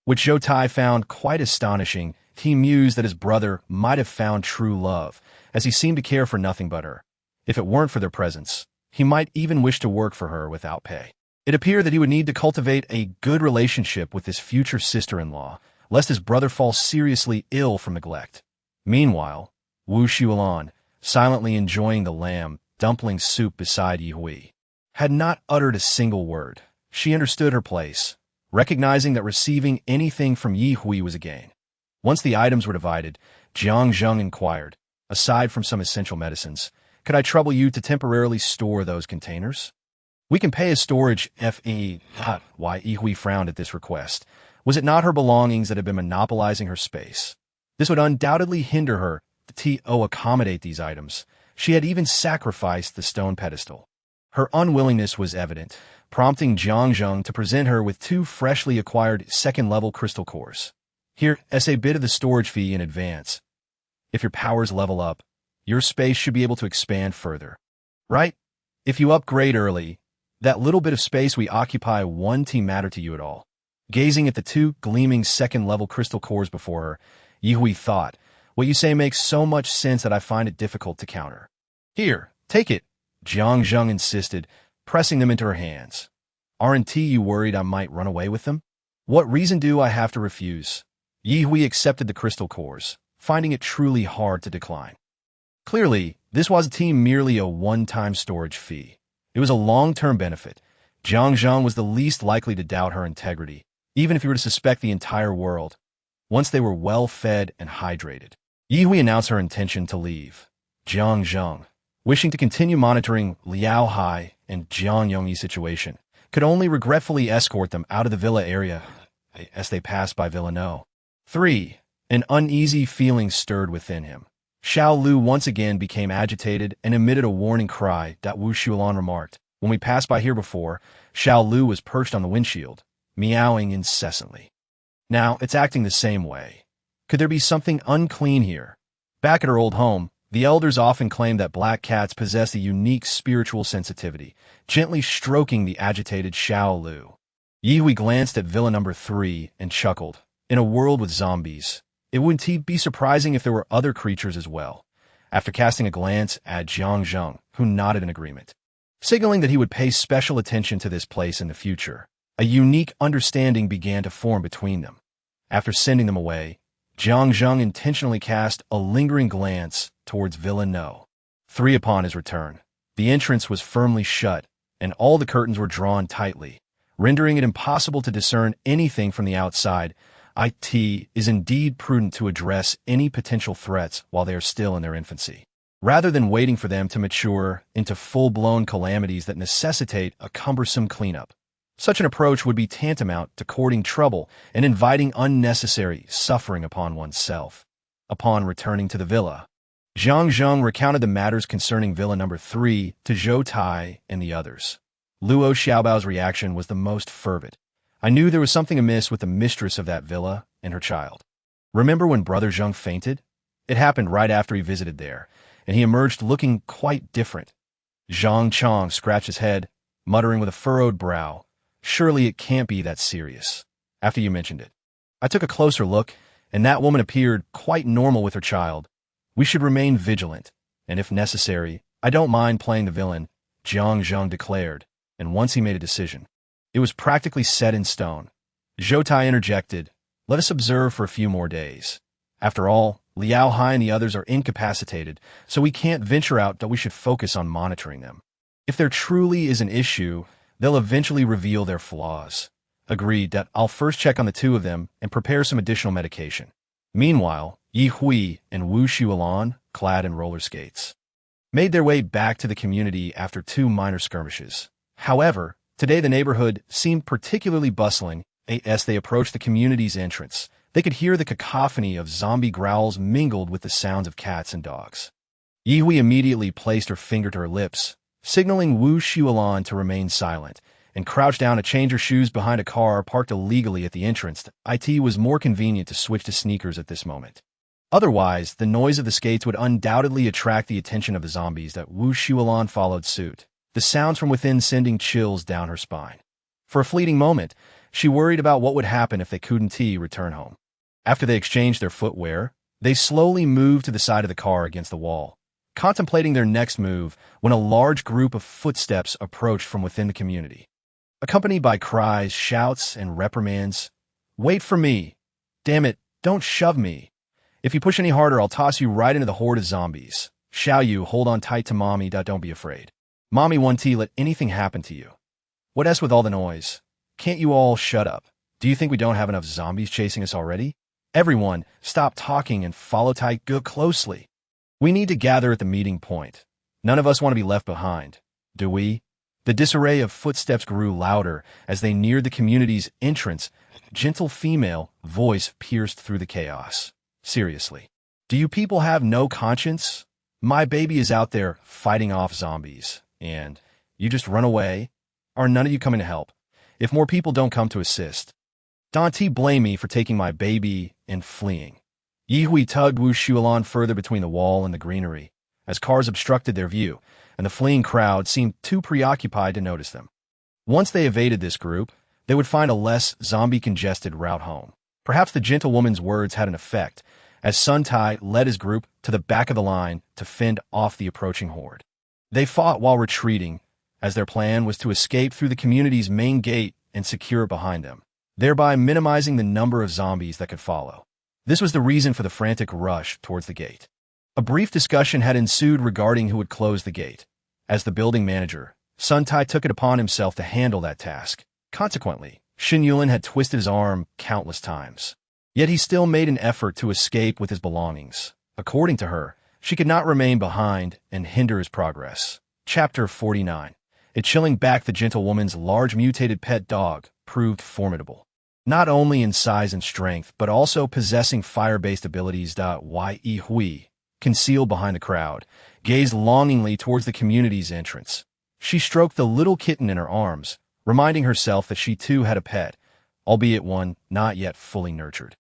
which Zhou Tai found quite astonishing. He mused that his brother might have found true love, as he seemed to care for nothing but her. If it weren't for their presence, he might even wish to work for her without pay. It appeared that he would need to cultivate a good relationship with his future sister-in-law, lest his brother fall seriously ill from neglect. Meanwhile, Wu Shulan, silently enjoying the lamb dumpling soup beside Yihui, had not uttered a single word. She understood her place, recognizing that receiving anything from Yihui was a gain. Once the items were divided, Jiang Zheng inquired, aside from some essential medicines, could I trouble you to temporarily store those containers? We can pay as storage fee. Why Yihui frowned at this request. Was it not her belongings that had been monopolizing her space? This would undoubtedly hinder her to accommodate these items. She had even sacrificed the stone pedestal. Her unwillingness was evident, prompting Jiang Zheng to present her with 2 freshly acquired second-level crystal cores. Here, as a bit of the storage fee in advance. If your powers level up, your space should be able to expand further. Right? If you upgrade early, that little bit of space we occupy won't matter to you at all. Gazing at the 2 gleaming second-level crystal cores before her, Yihui thought, what you say makes so much sense that I find it difficult to counter. Here, take it, Jiang Zheng insisted, pressing them into her hands. Aren't you worried I might run away with them? What reason do I have to refuse? Yihui accepted the crystal cores, finding it truly hard to decline. Clearly, this wasn't merely a one-time storage fee. It was a long-term benefit. Jiang Zheng was the least likely to doubt her integrity, even if you were to suspect the entire world. Once they were well fed and hydrated, Ye Hui announced her intention to leave. Jiang Zheng, wishing to continue monitoring Liao Hai and Jiang Yongyi's situation, could only regretfully escort them out of the villa area as they passed by Villa No. 3. An uneasy feeling stirred within him. Xiao Lu once again became agitated and emitted a warning cry. Wu Shulan remarked, "When we passed by here before, Xiao Lu was perched on the windshield, meowing incessantly. Now it's acting the same way. Could there be something unclean here?" Back at her old home, the elders often claimed that black cats possess a unique spiritual sensitivity, gently stroking the agitated Xiao Lu. Ye Hui glanced at Villa number 3 and chuckled. In a world with zombies, it wouldn't be surprising if there were other creatures as well. After casting a glance at Jiang Zheng, who nodded in agreement, signaling that he would pay special attention to this place in the future, a unique understanding began to form between them. After sending them away, Jiang Zheng intentionally cast a lingering glance towards Villa No. 3. Upon his return, the entrance was firmly shut, and all the curtains were drawn tightly, rendering it impossible to discern anything from the outside. It is indeed prudent to address any potential threats while they are still in their infancy, rather than waiting for them to mature into full-blown calamities that necessitate a cumbersome cleanup. Such an approach would be tantamount to courting trouble and inviting unnecessary suffering upon oneself. Upon returning to the villa, Jiang Zheng recounted the matters concerning Villa number 3 to Zhou Tai and the others. Luo Xiaobao's reaction was the most fervent. "I knew there was something amiss with the mistress of that villa and her child. Remember when Brother Zheng fainted? It happened right after he visited there, and he emerged looking quite different." Zhang Chong scratched his head, muttering with a furrowed brow, "Surely it can't be that serious. After you mentioned it, I took a closer look, and that woman appeared quite normal with her child. We should remain vigilant, and if necessary, I don't mind playing the villain," Jiang Zheng declared, and once he made a decision, it was practically set in stone. Zhou Tai interjected, "Let us observe for a few more days. After all, Liao Hai and the others are incapacitated, so we can't venture out that we should focus on monitoring them. If there truly is an issue, they'll eventually reveal their flaws." Agreed that I'll first check on the 2 of them and prepare some additional medication. Meanwhile, Ye Hui and Wu Shulan, clad in roller skates, made their way back to the community after 2 minor skirmishes. However, today the neighborhood seemed particularly bustling. As they approached the community's entrance, they could hear the cacophony of zombie growls mingled with the sounds of cats and dogs. Ye Hui immediately placed her finger to her lips, signaling Wu Shulan to remain silent, and crouched down to change her shoes behind a car parked illegally at the entrance. It was more convenient to switch to sneakers at this moment. Otherwise, the noise of the skates would undoubtedly attract the attention of the zombies. That Wu Shulan followed suit, the sounds from within sending chills down her spine. For a fleeting moment, she worried about what would happen if they couldn't return home. After they exchanged their footwear, they slowly moved to the side of the car against the wall, contemplating their next move when a large group of footsteps approached from within the community, accompanied by cries, shouts, and reprimands. "Wait for me! Damn it, don't shove me! If you push any harder, I'll toss you right into the horde of zombies. Xiao Yu, hold on tight to Mommy. Don't be afraid. Mommy won't let anything happen to you. What else with all the noise? Can't you all shut up? Do you think we don't have enough zombies chasing us already? Everyone, stop talking and follow tight closely. We need to gather at the meeting point. None of us want to be left behind, do we?" The disarray of footsteps grew louder as they neared the community's entrance. A gentle female voice pierced through the chaos. "Seriously, do you people have no conscience? My baby is out there fighting off zombies, and you just run away? Are none of you coming to help? If more people don't come to assist, don't blame me for taking my baby and fleeing." Ye Hui tugged Wu Shulan further between the wall and the greenery, as cars obstructed their view, and the fleeing crowd seemed too preoccupied to notice them. Once they evaded this group, they would find a less zombie-congested route home. Perhaps the gentlewoman's words had an effect, as Sun Tai led his group to the back of the line to fend off the approaching horde. They fought while retreating, as their plan was to escape through the community's main gate and secure it behind them, thereby minimizing the number of zombies that could follow. This was the reason for the frantic rush towards the gate. A brief discussion had ensued regarding who would close the gate. As the building manager, Sun Tai took it upon himself to handle that task. Consequently, Xin Yulin had twisted his arm countless times. Yet he still made an effort to escape with his belongings. According to her, she could not remain behind and hinder his progress. Chapter 49. It chilling back, the gentlewoman's large mutated pet dog proved formidable. Not only in size and strength, but also possessing fire-based abilities.Ye, concealed behind the crowd, gazed longingly towards the community's entrance. She stroked the little kitten in her arms, reminding herself that she too had a pet, albeit one not yet fully nurtured.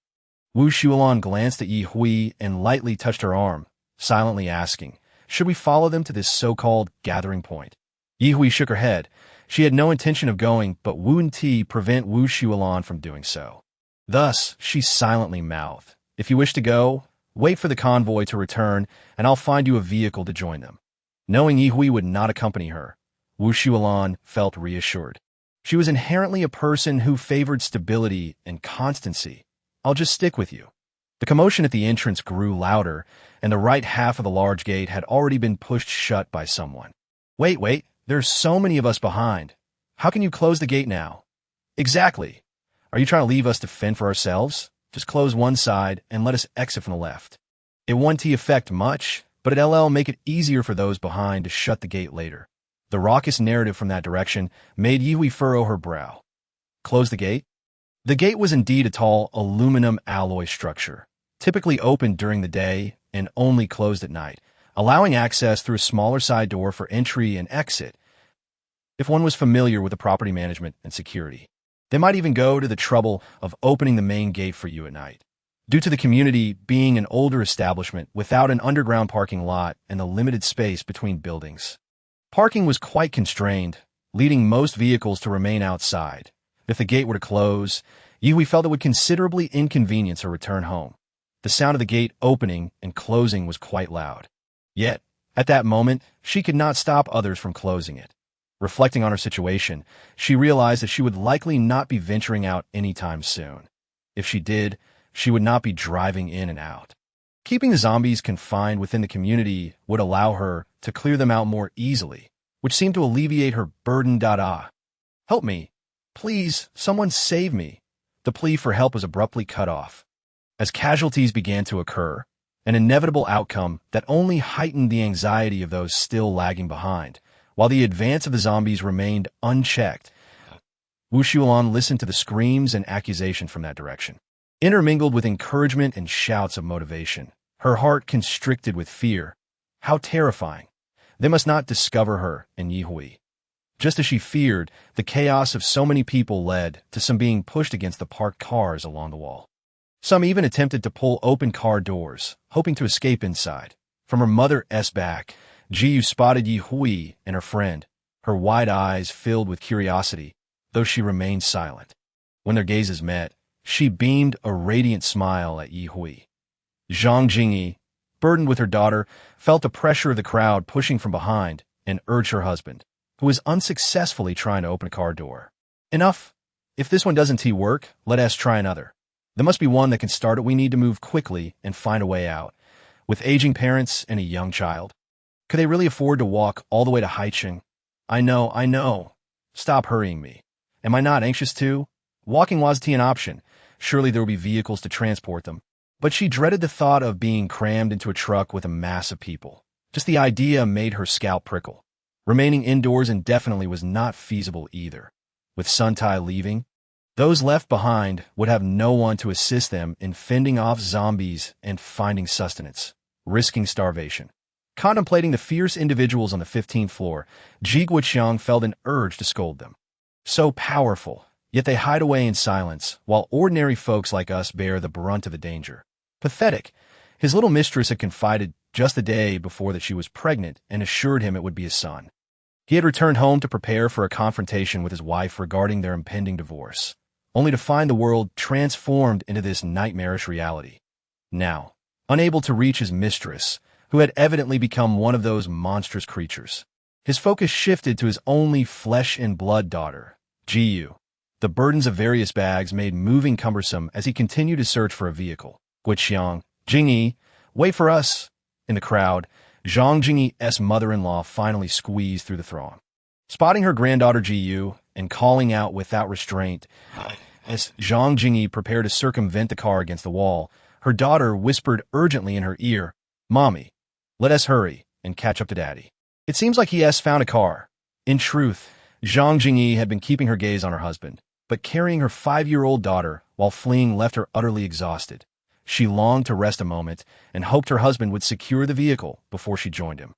Wu Shulan glanced at Yi Hui and lightly touched her arm, silently asking, should we follow them to this so-called gathering point? Yi Hui shook her head. She had no intention of going, but Wu and Ti prevent Wu Shulan from doing so. Thus, she silently mouthed, if you wish to go, wait for the convoy to return, and I'll find you a vehicle to join them. Knowing Yi Hui would not accompany her, Wu Shulan felt reassured. She was inherently a person who favored stability and constancy. I'll just stick with you. The commotion at the entrance grew louder, and the right half of the large gate had already been pushed shut by someone. Wait, there's so many of us behind. How can you close the gate now? Exactly. Are you trying to leave us to fend for ourselves? Just close one side and let us exit from the left. It won't affect much, but it'll make it easier for those behind to shut the gate later. The raucous narrative from that direction made Yi Hui furrow her brow. Close the gate? The gate was indeed a tall aluminum alloy structure, typically opened during the day and only closed at night, allowing access through a smaller side door for entry and exit if one was familiar with the property management and security. They might even go to the trouble of opening the main gate for you at night. Due to the community being an older establishment without an underground parking lot and the limited space between buildings, parking was quite constrained, leading most vehicles to remain outside. If the gate were to close, Yi Hui felt it would considerably inconvenience her return home. The sound of the gate opening and closing was quite loud. Yet, at that moment, she could not stop others from closing it. Reflecting on her situation, she realized that she would likely not be venturing out anytime soon. If she did, she would not be driving in and out. Keeping the zombies confined within the community would allow her to clear them out more easily, which seemed to alleviate her burden. Help me. Please, someone save me. The plea for help was abruptly cut off. As casualties began to occur, an inevitable outcome that only heightened the anxiety of those still lagging behind, while the advance of the zombies remained unchecked. Wu Shulan listened to the screams and accusation from that direction. Intermingled with encouragement and shouts of motivation, her heart constricted with fear. How terrifying. They must not discover her and Yi Hui. Just as she feared, the chaos of so many people led to some being pushed against the parked cars along the wall. Some even attempted to pull open car doors, hoping to escape inside. From her mother's back, Jiyu spotted Yi Hui and her friend, her wide eyes filled with curiosity, though she remained silent. When their gazes met, she beamed a radiant smile at Yi Hui. Zhang Jingyi, burdened with her daughter, felt the pressure of the crowd pushing from behind and urged her husband, who was unsuccessfully trying to open a car door. Enough. If this one doesn't work, let us try another. There must be one that can start it. We need to move quickly and find a way out. With aging parents and a young child, could they really afford to walk all the way to Haicheng? I know. Stop hurrying me. Am I not anxious too? Walking wasn't an option. Surely there would be vehicles to transport them. But she dreaded the thought of being crammed into a truck with a mass of people. Just the idea made her scalp prickle. Remaining indoors indefinitely was not feasible either. With Sun Tai leaving, those left behind would have no one to assist them in fending off zombies and finding sustenance, risking starvation. Contemplating the fierce individuals on the 15th floor, Ji Guoqiang felt an urge to scold them. So powerful, yet they hide away in silence, while ordinary folks like us bear the brunt of the danger. Pathetic. His little mistress had confided just the day before that she was pregnant and assured him it would be a son. He had returned home to prepare for a confrontation with his wife regarding their impending divorce, only to find the world transformed into this nightmarish reality. Now, unable to reach his mistress, who had evidently become one of those monstrous creatures, his focus shifted to his only flesh-and-blood daughter, Jiyu. The burdens of various bags made moving cumbersome as he continued to search for a vehicle. Guoqiang, Jingyi, wait for us! In the crowd, Zhang Jingyi's mother-in-law finally squeezed through the throng. Spotting her granddaughter Jiyu and calling out without restraint. As Zhang Jingyi prepared to circumvent the car against the wall, her daughter whispered urgently in her ear, "Mommy, let us hurry and catch up to Daddy. It seems like he has found a car." In truth, Zhang Jingyi had been keeping her gaze on her husband, but carrying her 5-year-old daughter while fleeing left her utterly exhausted. She longed to rest a moment and hoped her husband would secure the vehicle before she joined him.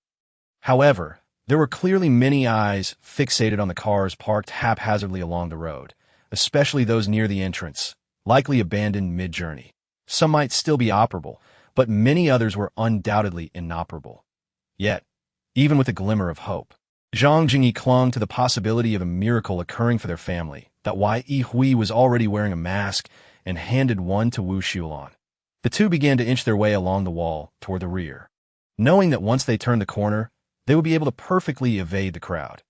However, there were clearly many eyes fixated on the cars parked haphazardly along the road, especially those near the entrance, likely abandoned mid-journey. Some might still be operable, but many others were undoubtedly inoperable. Yet, even with a glimmer of hope, Zhang Jingyi clung to the possibility of a miracle occurring for their family, that Ye was already wearing a mask and handed one to Wu Xiulan. The two began to inch their way along the wall toward the rear, knowing that once they turned the corner, they would be able to perfectly evade the crowd.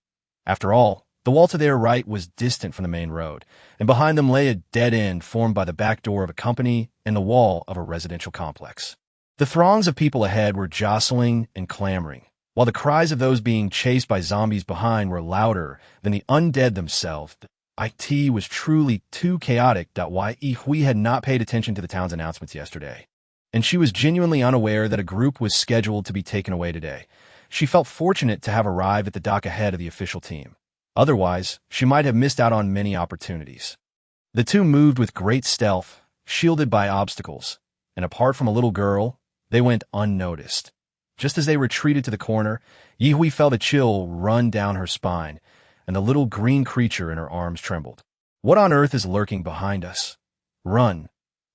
After all, the wall to their right was distant from the main road, and behind them lay a dead end formed by the back door of a company and the wall of a residential complex. The throngs of people ahead were jostling and clamoring, while the cries of those being chased by zombies behind were louder than the undead themselves. It was truly too chaotic. Ye had not paid attention to the town's announcements yesterday, and she was genuinely unaware that a group was scheduled to be taken away today. She felt fortunate to have arrived at the dock ahead of the official team. Otherwise, she might have missed out on many opportunities. The two moved with great stealth, shielded by obstacles, and apart from a little girl, they went unnoticed. Just as they retreated to the corner, Ye felt a chill run down her spine, and the little green creature in her arms trembled. "What on earth is lurking behind us? Run!"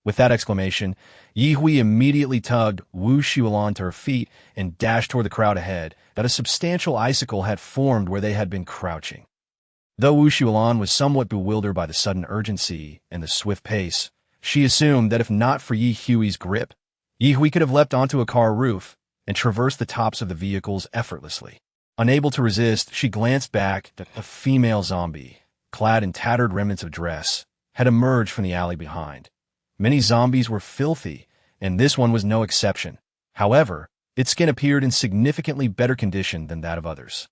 With that exclamation, Ye immediately tugged Wu Xiulan to her feet and dashed toward the crowd ahead, that a substantial icicle had formed where they had been crouching. Though Wu Xiulan was somewhat bewildered by the sudden urgency and the swift pace, she assumed that if not for Ye's grip, Ye could have leapt onto a car roof and traversed the tops of the vehicles effortlessly. Unable to resist, she glanced back at a female zombie, clad in tattered remnants of dress, had emerged from the alley behind. Many zombies were filthy, and this one was no exception. However, its skin appeared in significantly better condition than that of others.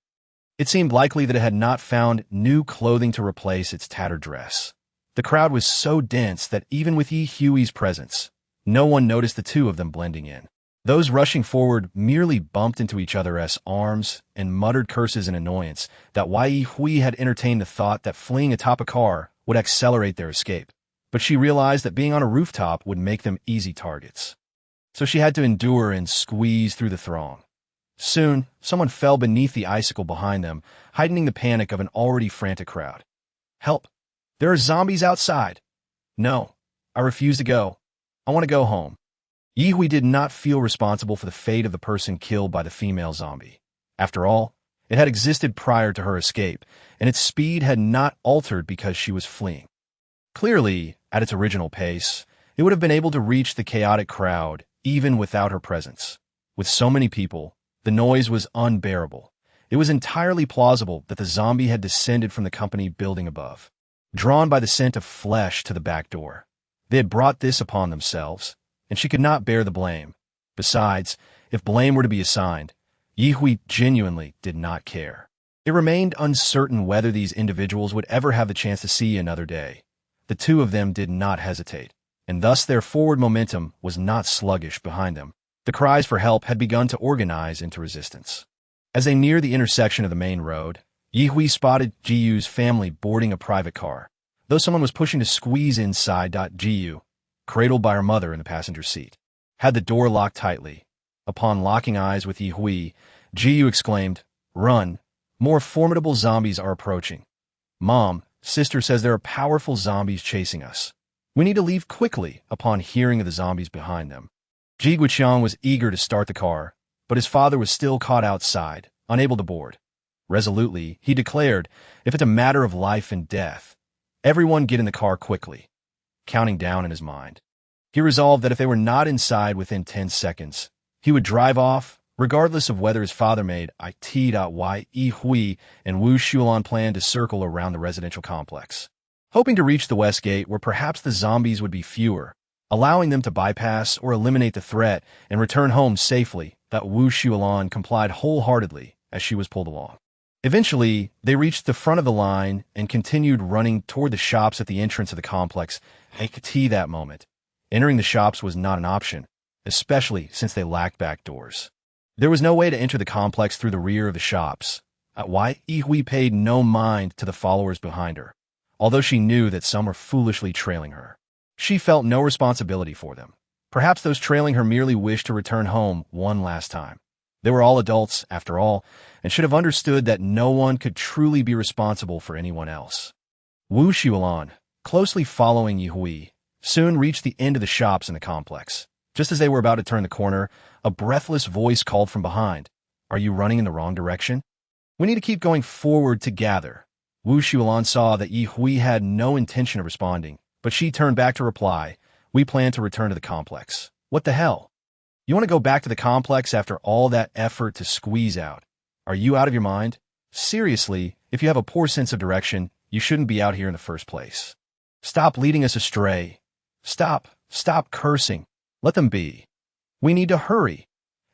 It seemed likely that it had not found new clothing to replace its tattered dress. The crowd was so dense that even with Ye's presence, no one noticed the two of them blending in. Those rushing forward merely bumped into each other's arms and muttered curses in annoyance that Ye had entertained the thought that fleeing atop a car would accelerate their escape. But she realized that being on a rooftop would make them easy targets. So she had to endure and squeeze through the throng. Soon, someone fell beneath the icicle behind them, heightening the panic of an already frantic crowd. "Help! There are zombies outside!" "No, I refuse to go. I want to go home." Ye did not feel responsible for the fate of the person killed by the female zombie. After all, it had existed prior to her escape, and its speed had not altered because she was fleeing. Clearly, at its original pace, it would have been able to reach the chaotic crowd even without her presence. With so many people, the noise was unbearable. It was entirely plausible that the zombie had descended from the company building above, drawn by the scent of flesh to the back door. They had brought this upon themselves, and she could not bear the blame. Besides, if blame were to be assigned, Ye genuinely did not care. It remained uncertain whether these individuals would ever have the chance to see another day. The two of them did not hesitate, and thus their forward momentum was not sluggish behind them. The cries for help had begun to organize into resistance. As they neared the intersection of the main road, Ye spotted Jiu's family boarding a private car, though someone was pushing to squeeze inside. Jiu, cradled by her mother in the passenger seat, had the door locked tightly. Upon locking eyes with Ye, Jiu exclaimed, "Run! More formidable zombies are approaching. Mom, sister says there are powerful zombies chasing us. We need to leave quickly." Upon hearing of the zombies behind them, Ji Guiqiang was eager to start the car, but his father was still caught outside, unable to board. Resolutely, he declared, "If it's a matter of life and death, everyone get in the car quickly." Counting down in his mind, he resolved that if they were not inside within 10 seconds, he would drive off, regardless of whether his father made Ye and Wu Xiulan planned to circle around the residential complex, hoping to reach the west gate where perhaps the zombies would be fewer, allowing them to bypass or eliminate the threat and return home safely. Wu Xiulan complied wholeheartedly as she was pulled along. Eventually, they reached the front of the line and continued running toward the shops at the entrance of the complex. That moment, entering the shops was not an option, especially since they lacked back doors. There was no way to enter the complex through the rear of the shops. Ye paid no mind to the followers behind her, although she knew that some were foolishly trailing her. She felt no responsibility for them. Perhaps those trailing her merely wished to return home one last time. They were all adults, after all, and should have understood that no one could truly be responsible for anyone else. Wu Xuelan, closely following Ye, soon reached the end of the shops in the complex. Just as they were about to turn the corner, a breathless voice called from behind, "Are you running in the wrong direction? We need to keep going forward to gather." Wu Xuelan saw that Ye had no intention of responding, but she turned back to reply, "We plan to return to the complex." "What the hell? You want to go back to the complex after all that effort to squeeze out? Are you out of your mind? Seriously, if you have a poor sense of direction, you shouldn't be out here in the first place. Stop leading us astray. Stop cursing. Let them be. We need to hurry.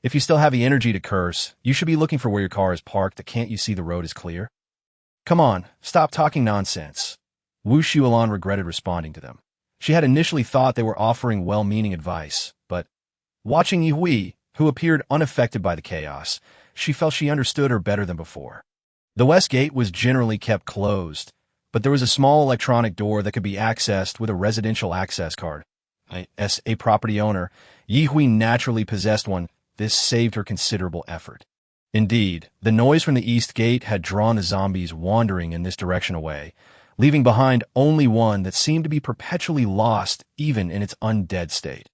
If you still have the energy to curse, you should be looking for where your car is parked. Can't you see the road is clear? Come on, stop talking nonsense." Wu Xuelan regretted responding to them. She had initially thought they were offering well-meaning advice, but watching Ye, who appeared unaffected by the chaos, she felt she understood her better than before. The west gate was generally kept closed, but there was a small electronic door that could be accessed with a residential access card. As a property owner, Ye naturally possessed one. This saved her considerable effort. Indeed, the noise from the east gate had drawn the zombies wandering in this direction away, leaving behind only one that seemed to be perpetually lost even in its undead state.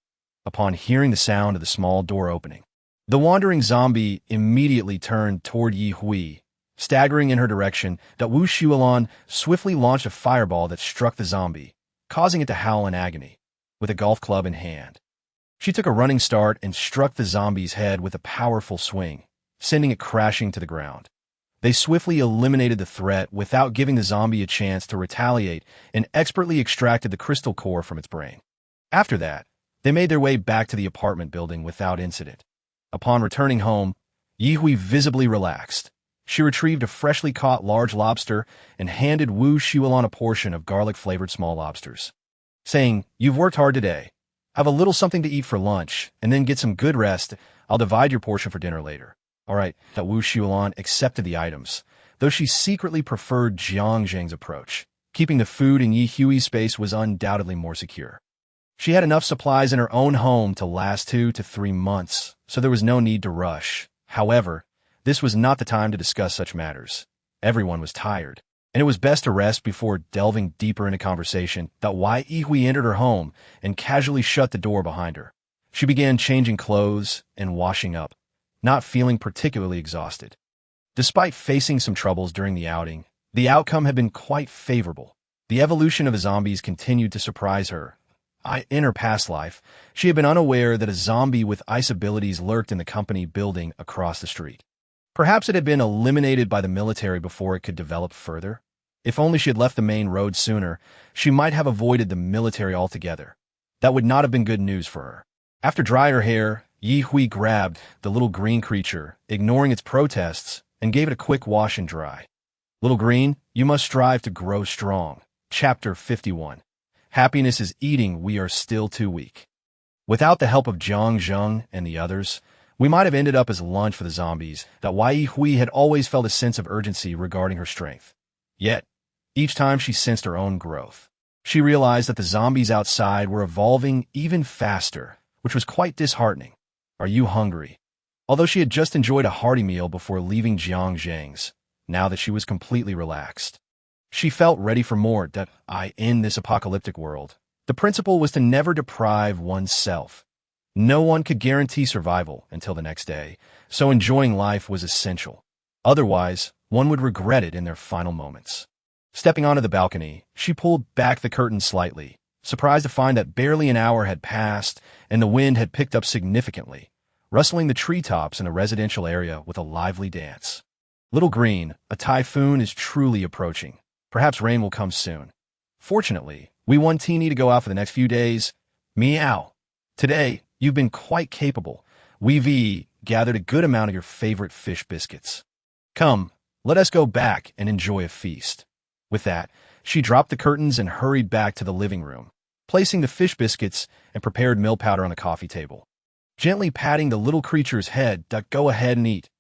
Upon hearing the sound of the small door opening, the wandering zombie immediately turned toward Ye, staggering in her direction. That Wu Xuelan swiftly launched a fireball that struck the zombie, causing it to howl in agony, with a golf club in hand. She took a running start and struck the zombie's head with a powerful swing, sending it crashing to the ground. They swiftly eliminated the threat without giving the zombie a chance to retaliate and expertly extracted the crystal core from its brain. After that, they made their way back to the apartment building without incident. Upon returning home, Ye visibly relaxed. She retrieved a freshly caught large lobster and handed Wu Xuelan a portion of garlic-flavored small lobsters, saying, "You've worked hard today. Have a little something to eat for lunch, and then get some good rest. I'll divide your portion for dinner later." All right, that Wu Xuelan accepted the items, though she secretly preferred Jiang Zheng's approach. Keeping the food in Ye space was undoubtedly more secure. She had enough supplies in her own home to last 2 to 3 months, so there was no need to rush. However, this was not the time to discuss such matters. Everyone was tired, and it was best to rest before delving deeper into conversation. That Ye entered her home and casually shut the door behind her. She began changing clothes and washing up, not feeling particularly exhausted. Despite facing some troubles during the outing, the outcome had been quite favorable. The evolution of the zombies continued to surprise her. In her past life, she had been unaware that a zombie with ice abilities lurked in the company building across the street. Perhaps it had been eliminated by the military before it could develop further. If only she had left the main road sooner, she might have avoided the military altogether. That would not have been good news for her. After drying her hair, Ye grabbed the little green creature, ignoring its protests, and gave it a quick wash and dry. "Little green, you must strive to grow strong." Chapter 51. Happiness is eating. We are still too weak. Without the help of Jiang Zheng and the others, we might have ended up as lunch for the zombies. That Ye had always felt a sense of urgency regarding her strength. Yet, each time she sensed her own growth, she realized that the zombies outside were evolving even faster, which was quite disheartening. "Are you hungry?" Although she had just enjoyed a hearty meal before leaving Jiang Zheng's, now that she was completely relaxed, she felt ready for more. In this apocalyptic world, the principle was to never deprive oneself. No one could guarantee survival until the next day, so enjoying life was essential. Otherwise, one would regret it in their final moments. Stepping onto the balcony, she pulled back the curtain slightly, surprised to find that barely an hour had passed and the wind had picked up significantly, rustling the treetops in a residential area with a lively dance. "Little green, a typhoon is truly approaching. Perhaps rain will come soon. Fortunately, we want Teeny to go out for the next few days. Meow. Today, you've been quite capable. We've gathered a good amount of your favorite fish biscuits. Come, Let us go back and enjoy a feast." With that, she dropped the curtains and hurried back to the living room, placing the fish biscuits and prepared mill powder on the coffee table. Gently patting the little creature's head to go ahead and eat.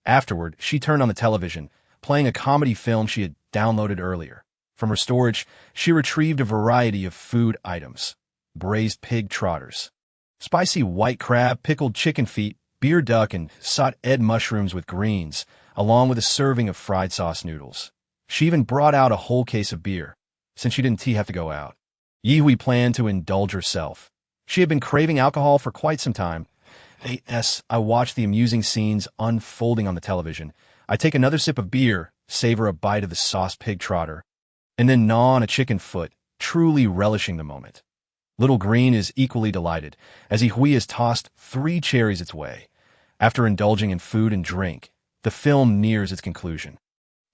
Afterward, she turned on the television, playing a comedy film she had downloaded earlier. From her storage, she retrieved a variety of food items: braised pig trotters, spicy white crab, pickled chicken feet, beer duck, and sauteed mushrooms with greens, along with a serving of fried sauce noodles. She even brought out a whole case of beer, since she didn't have to go out. Ye planned to indulge herself. She had been craving alcohol for quite some time. As I watched the amusing scenes unfolding on the television, I take another sip of beer, savor a bite of the sauced pig trotter, and then gnaw on a chicken foot, truly relishing the moment. Little Green is equally delighted, as Hui has tossed 3 cherries its way. After indulging in food and drink, the film nears its conclusion.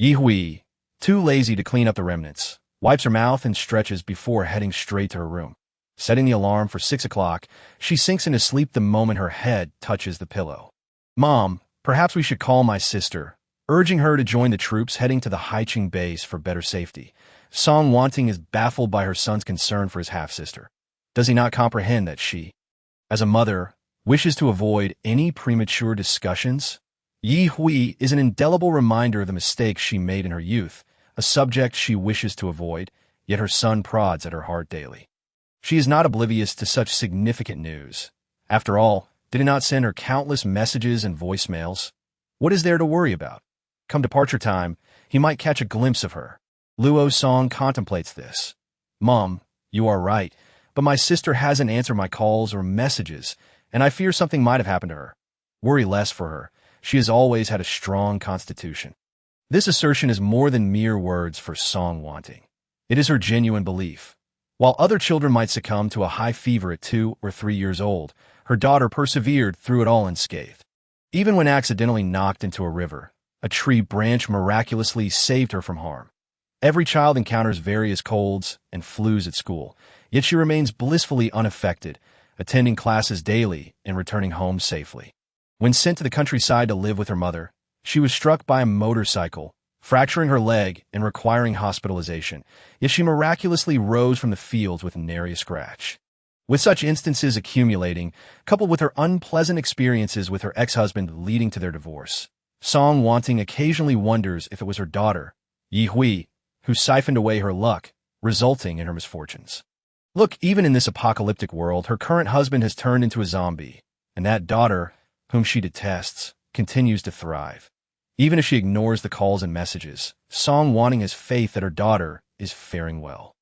Hui, too lazy to clean up the remnants, wipes her mouth and stretches before heading straight to her room. Setting the alarm for 6 o'clock, she sinks into sleep the moment her head touches the pillow. "Mom, perhaps we should call my sister," urging her to join the troops heading to the Haiching base for better safety. Song Wanting is baffled by her son's concern for his half-sister. Does he not comprehend that she, as a mother, wishes to avoid any premature discussions? Yi Hui is an indelible reminder of the mistakes she made in her youth, a subject she wishes to avoid, yet her son prods at her heart daily. She is not oblivious to such significant news. After all, did he not send her countless messages and voicemails? What is there to worry about? Come departure time, he might catch a glimpse of her. Luo Song contemplates this. "Mom, you are right, but my sister hasn't answered my calls or messages, and I fear something might have happened to her. Worry less for her. She has always had a strong constitution." This assertion is more than mere words for Song Wanting. It is her genuine belief. While other children might succumb to a high fever at 2 or 3 years old, her daughter persevered through it all unscathed. Even when accidentally knocked into a river, a tree branch miraculously saved her from harm. Every child encounters various colds and flus at school, yet she remains blissfully unaffected, attending classes daily and returning home safely. When sent to the countryside to live with her mother, she was struck by a motorcycle, fracturing her leg and requiring hospitalization, yet she miraculously rose from the fields with nary a scratch. With such instances accumulating, coupled with her unpleasant experiences with her ex-husband leading to their divorce, Song Wanting occasionally wonders if it was her daughter, Yi Hui, who siphoned away her luck, resulting in her misfortunes. Look, even in this apocalyptic world, her current husband has turned into a zombie, and that daughter, whom she detests, continues to thrive. Even if she ignores the calls and messages, Song Wanting has faith that her daughter is faring well.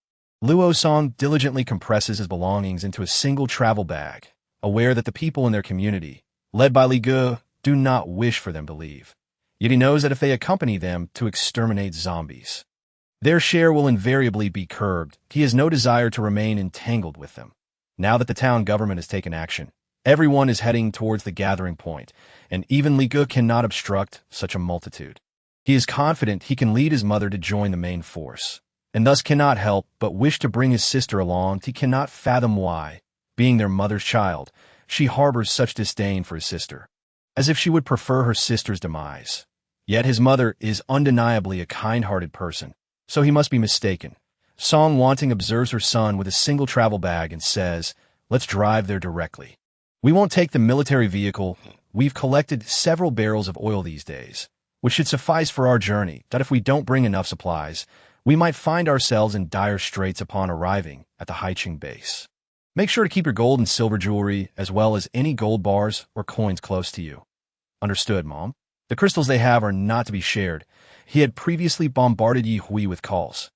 Luo Song diligently compresses his belongings into a single travel bag, aware that the people in their community, led by Li Ge, do not wish for them to leave. Yet he knows that if they accompany them to exterminate zombies, their share will invariably be curbed. He has no desire to remain entangled with them. Now that the town government has taken action, everyone is heading towards the gathering point, and even Li Ge cannot obstruct such a multitude. He is confident he can lead his mother to join the main force, and thus cannot help but wish to bring his sister along. He cannot fathom why, being their mother's child, she harbors such disdain for his sister, as if she would prefer her sister's demise. Yet his mother is undeniably a kind-hearted person, so he must be mistaken. Song Wanting observes her son with a single travel bag and says, "Let's drive there directly. We won't take the military vehicle. We've collected several barrels of oil these days, which should suffice for our journey. That if we don't bring enough supplies, we might find ourselves in dire straits upon arriving at the Haiching base. Make sure to keep your gold and silver jewelry, as well as any gold bars or coins close to you." "Understood, Mom." The crystals they have are not to be shared. He had previously bombarded Yi Hui with calls,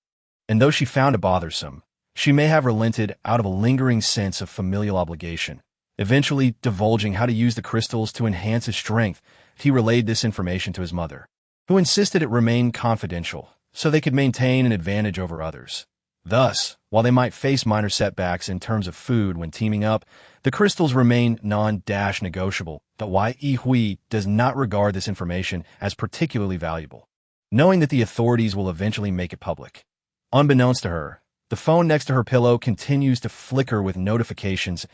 and though she found it bothersome, she may have relented out of a lingering sense of familial obligation. Eventually divulging how to use the crystals to enhance his strength, he relayed this information to his mother, who insisted it remain confidential so they could maintain an advantage over others. Thus, while they might face minor setbacks in terms of food when teaming up, the crystals remain non-negotiable. But why Yi Hui does not regard this information as particularly valuable, knowing that the authorities will eventually make it public. Unbeknownst to her, the phone next to her pillow continues to flicker with notifications.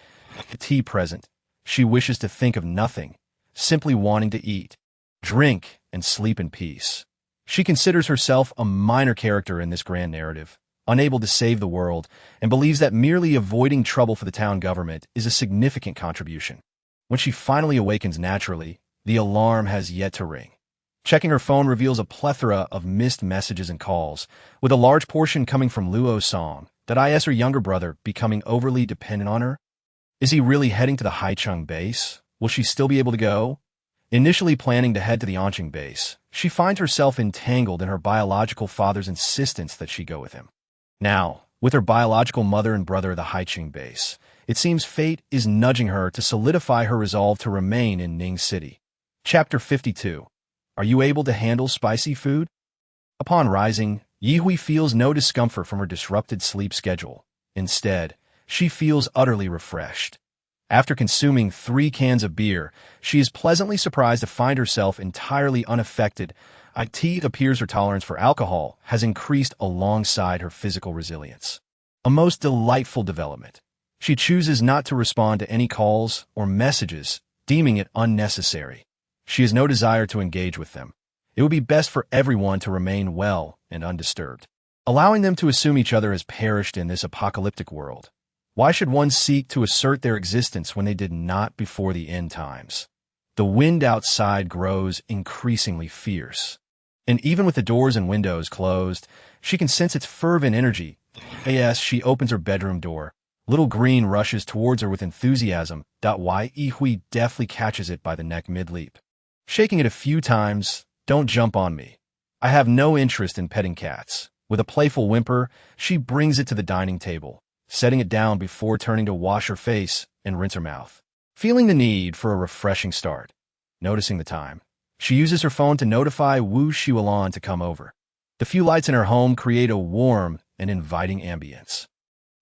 The tea present. She wishes to think of nothing, simply wanting to eat, drink, and sleep in peace. She considers herself a minor character in this grand narrative, unable to save the world, and believes that merely avoiding trouble for the town government is a significant contribution. When she finally awakens naturally, the alarm has yet to ring. Checking her phone reveals a plethora of missed messages and calls, with a large portion coming from Luo's song. Is her younger brother becoming overly dependent on her? Is he really heading to the Haicheng base? Will she still be able to go? Initially planning to head to the Anqing base, she finds herself entangled in her biological father's insistence that she go with him. Now, with her biological mother and brother at the Haicheng base, it seems fate is nudging her to solidify her resolve to remain in Ning City. Chapter 52. Are you able to handle spicy food? Upon rising, Ye feels no discomfort from her disrupted sleep schedule. Instead, she feels utterly refreshed. After consuming 3 cans of beer, she is pleasantly surprised to find herself entirely unaffected. It appears her tolerance for alcohol has increased alongside her physical resilience. A most delightful development. She chooses not to respond to any calls or messages, deeming it unnecessary. She has no desire to engage with them. It would be best for everyone to remain well and undisturbed, allowing them to assume each other has perished in this apocalyptic world. Why should one seek to assert their existence when they did not before the end times? The wind outside grows increasingly fierce, and even with the doors and windows closed, she can sense its fervent energy. As she opens her bedroom door, Little Green rushes towards her with enthusiasm. Ye deftly catches it by the neck mid-leap. Shaking it a few times, "Don't jump on me. I have no interest in petting cats." With a playful whimper, she brings it to the dining table, setting it down before turning to wash her face and rinse her mouth. Feeling the need for a refreshing start. Noticing the time, she uses her phone to notify Wu Xiulan to come over. The few lights in her home create a warm and inviting ambience,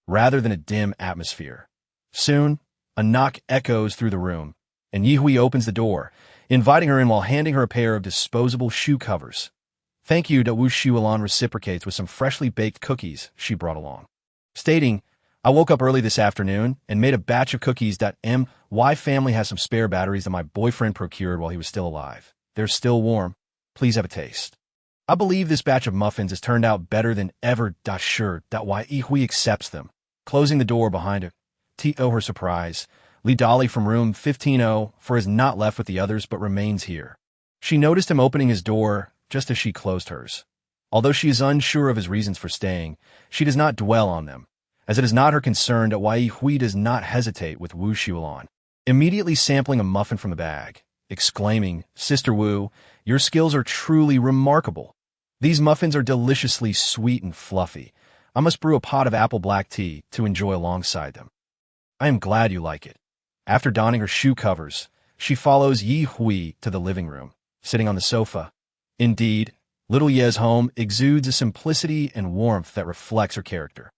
rather than a dim atmosphere. Soon, a knock echoes through the room, and Ye opens the door, inviting her in while handing her a pair of disposable shoe covers. "Thank you," Wu Xiulan reciprocates with some freshly baked cookies she brought along, stating, "I woke up early this afternoon and made a batch of cookies. My family has some spare batteries that my boyfriend procured while he was still alive. They're still warm. Please have a taste." I believe this batch of muffins has turned out better than ever. Sure, Ye accepts them, closing the door behind her. To her surprise, Li Dali from room 1504 has not left with the others but remains here. She noticed him opening his door just as she closed hers. Although she is unsure of his reasons for staying, she does not dwell on them, as it is not her concern. Ye does not hesitate with Wu Xiulan, immediately sampling a muffin from the bag, exclaiming, "Sister Wu, your skills are truly remarkable. These muffins are deliciously sweet and fluffy. I must brew a pot of apple black tea to enjoy alongside them." "I am glad you like it." After donning her shoe covers, she follows Ye to the living room, sitting on the sofa. Indeed, little Ye's home exudes a simplicity and warmth that reflects her character.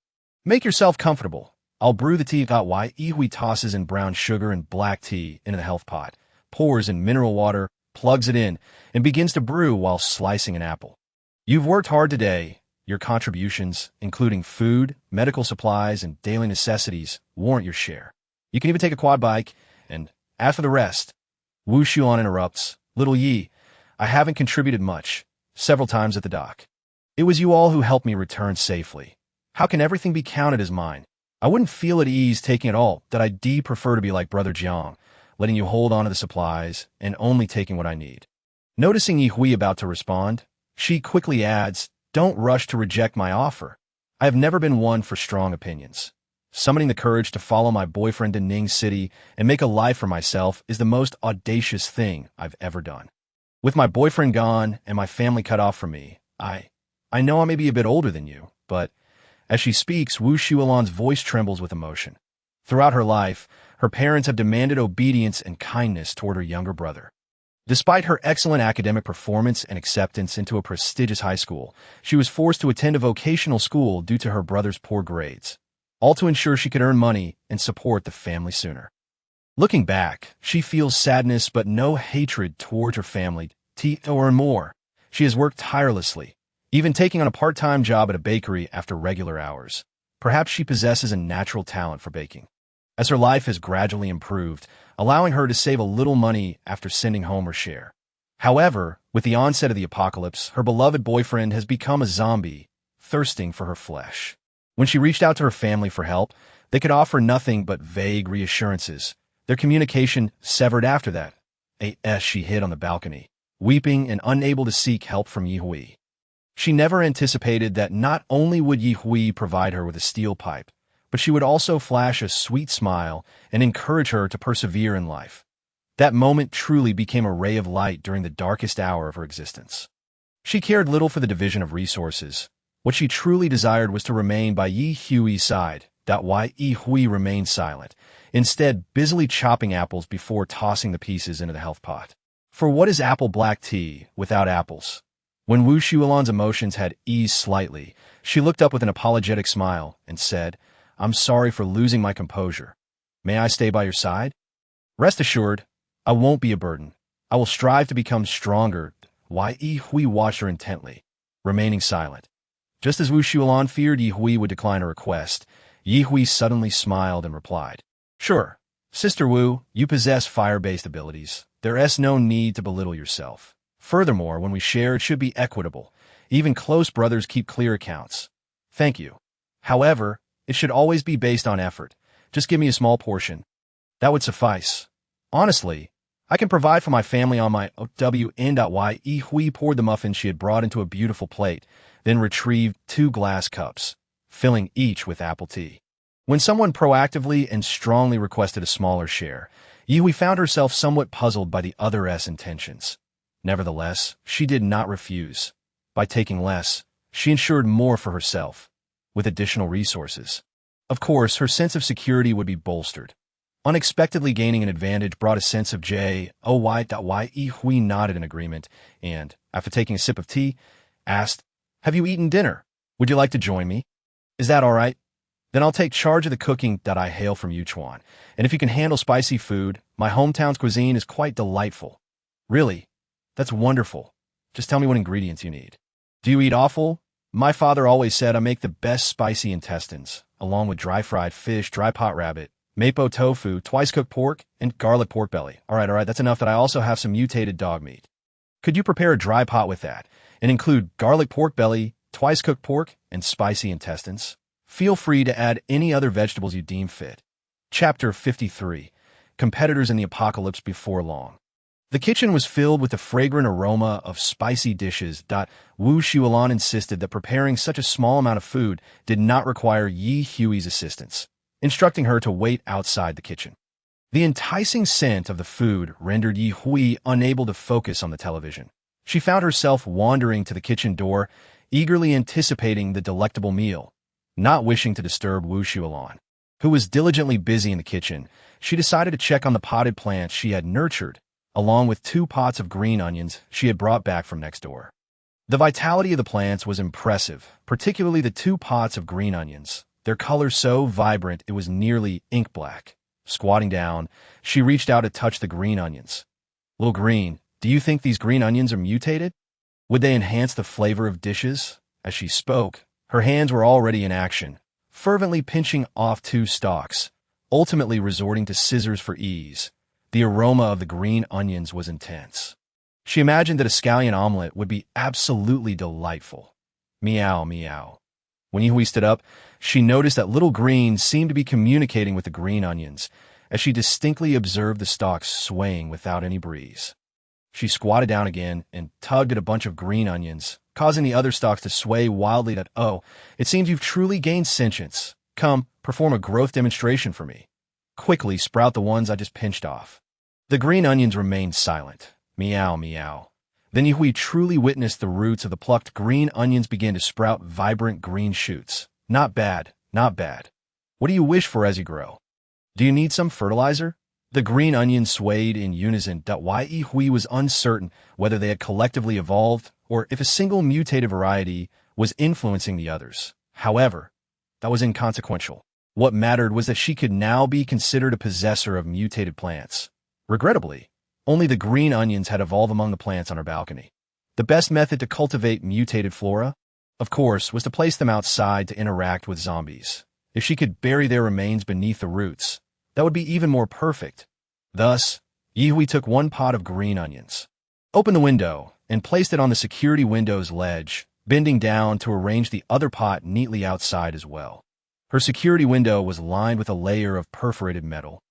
"Make yourself comfortable. I'll brew the tea." Ye tosses in brown sugar and black tea into the health pot, pours in mineral water, plugs it in, and begins to brew while slicing an apple. "You've worked hard today. Your contributions, including food, medical supplies, and daily necessities, warrant your share. You can even take a quad bike, and as for the rest..." Wu Xiulan interrupts, "Little Yi, I haven't contributed much. Several times at the dock. It was you all who helped me return safely. How can everything be counted as mine? I wouldn't feel at ease taking it all. I'd prefer to be like Brother Jiang, letting you hold on to the supplies and only taking what I need." Noticing Yi about to respond, she quickly adds, "Don't rush to reject my offer. I have never been one for strong opinions. Summoning the courage to follow my boyfriend to Ning City and make a life for myself is the most audacious thing I've ever done. With my boyfriend gone and my family cut off from me, I know I may be a bit older than you, but..." As she speaks, Wu Xiulan's voice trembles with emotion. Throughout her life, her parents have demanded obedience and kindness toward her younger brother. Despite her excellent academic performance and acceptance into a prestigious high school, she was forced to attend a vocational school due to her brother's poor grades, all to ensure she could earn money and support the family sooner. Looking back, she feels sadness but no hatred towards her family. Or more, she has worked tirelessly, even taking on a part-time job at a bakery after regular hours. Perhaps she possesses a natural talent for baking, as her life has gradually improved, allowing her to save a little money after sending home her share. However, With the onset of the apocalypse, her beloved boyfriend has become a zombie, thirsting for her flesh. When she reached out to her family for help, they could offer nothing but vague reassurances. Their communication severed after that. As she hid on the balcony, weeping and unable to seek help from Ye. She never anticipated that not only would Ye provide her with a steel pipe, but she would also flash a sweet smile and encourage her to persevere in life. That moment truly became a ray of light during the darkest hour of her existence. She cared little for the division of resources. What she truly desired was to remain by Ye's side. Why Ye remained silent, instead busily chopping apples before tossing the pieces into the health pot. For what is apple black tea without apples? When Wu Shuolan's emotions had eased slightly, she looked up with an apologetic smile and said, "I'm sorry for losing my composure. May I stay by your side? Rest assured, I won't be a burden. I will strive to become stronger." Why Ye watched her intently, remaining silent. Just as Wu Shuolan feared Ye would decline her request, Ye suddenly smiled and replied, "Sure, Sister Wu, you possess fire-based abilities. There's no need to belittle yourself. Furthermore, when we share, it should be equitable. Even close brothers keep clear accounts. Thank you. However, it should always be based on effort. Just give me a small portion. That would suffice. Honestly, I can provide for my family on my own." Ye poured the muffins she had brought into a beautiful plate, then retrieved 2 glass cups, filling each with apple tea. When someone proactively and strongly requested a smaller share, Ye found herself somewhat puzzled by the other's intentions. Nevertheless, she did not refuse. By taking less, she ensured more for herself, with additional resources. Of course, her sense of security would be bolstered. Unexpectedly gaining an advantage brought a sense of joy. Ye nodded in agreement and, after taking a sip of tea, asked, "Have you eaten dinner? Would you like to join me? Is that all right? Then I'll take charge of the cooking. I hail from Yunchuan, and if you can handle spicy food, my hometown's cuisine is quite delightful." "Really? That's wonderful. Just tell me what ingredients you need." "Do you eat offal? My father always said I make the best spicy intestines, along with dry-fried fish, dry pot rabbit, mapo tofu, twice-cooked pork, and garlic pork belly." All right, that's enough. That I also have some mutated dog meat. Could you prepare a dry pot with that, and include garlic pork belly, twice-cooked pork, and spicy intestines? Feel free to add any other vegetables you deem fit. Chapter 53. Competitors in the Apocalypse Before Long. The kitchen was filled with the fragrant aroma of spicy dishes. Wu Shuolan insisted that preparing such a small amount of food did not require Ye's assistance, instructing her to wait outside the kitchen. The enticing scent of the food rendered Ye unable to focus on the television. She found herself wandering to the kitchen door, eagerly anticipating the delectable meal. Not wishing to disturb Wu Shuolan, who was diligently busy in the kitchen, she decided to check on the potted plants she had nurtured, along with 2 pots of green onions she had brought back from next door. The vitality of the plants was impressive, particularly the 2 pots of green onions, their color so vibrant it was nearly ink black. Squatting down, she reached out to touch the green onions. "Little Green, do you think these green onions are mutated? Would they enhance the flavor of dishes?" As she spoke, her hands were already in action, fervently pinching off 2 stalks, ultimately resorting to scissors for ease. The aroma of the green onions was intense. She imagined that a scallion omelet would be absolutely delightful. Meow, meow. When Ye stood up, she noticed that Little Green seemed to be communicating with the green onions, as she distinctly observed the stalks swaying without any breeze. She squatted down again and tugged at a bunch of green onions, causing the other stalks to sway wildly. "Oh, it seems you've truly gained sentience. Come, perform a growth demonstration for me. Quickly sprout the ones I just pinched off." The green onions remained silent. Meow, meow. Then Ye truly witnessed the roots of the plucked green onions begin to sprout vibrant green shoots. "Not bad, not bad. What do you wish for as you grow? Do you need some fertilizer?" The green onions swayed in unison. Ye was uncertain whether they had collectively evolved or if a single mutated variety was influencing the others. However, that was inconsequential. What mattered was that she could now be considered a possessor of mutated plants. Regrettably, only the green onions had evolved among the plants on her balcony. The best method to cultivate mutated flora, of course, was to place them outside to interact with zombies. If she could bury their remains beneath the roots, that would be even more perfect. Thus, Ye took 1 pot of green onions, opened the window, and placed it on the security window's ledge, bending down to arrange the other pot neatly outside as well. Her security window was lined with a layer of perforated metal,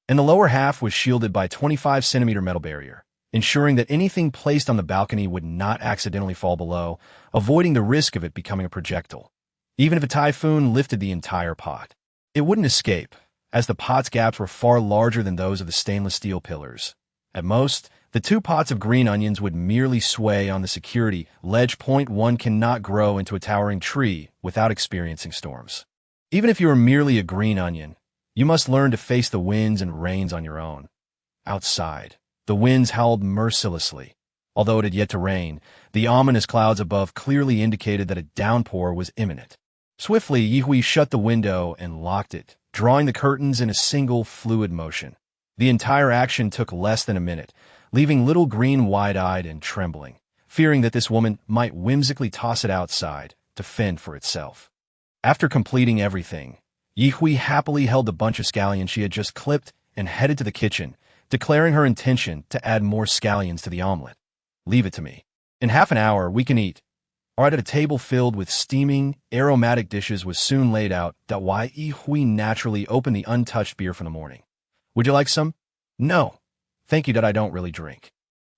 and the lower half was shielded by a 25-centimeter metal barrier, ensuring that anything placed on the balcony would not accidentally fall below, avoiding the risk of it becoming a projectile. Even if a typhoon lifted the entire pot, it wouldn't escape, as the pot's gaps were far larger than those of the stainless steel pillars. At most, the 2 pots of green onions would merely sway on the security ledge. One cannot grow into a towering tree without experiencing storms. Even if you are merely a green onion, you must learn to face the winds and rains on your own. Outside, the winds howled mercilessly. Although it had yet to rain, the ominous clouds above clearly indicated that a downpour was imminent. Swiftly, Ye shut the window and locked it, drawing the curtains in a single fluid motion. The entire action took less than a minute, leaving little green wide-eyed and trembling, fearing that this woman might whimsically toss it outside to fend for itself. After completing everything, Ye happily held the bunch of scallions she had just clipped and headed to the kitchen, declaring her intention to add more scallions to the omelet. "Leave it to me. In half an hour, we can eat." All right, at a table filled with steaming, aromatic dishes was soon laid out. Ye naturally opened the untouched beer from the morning. "Would you like some?" "No, thank you, that I don't really drink."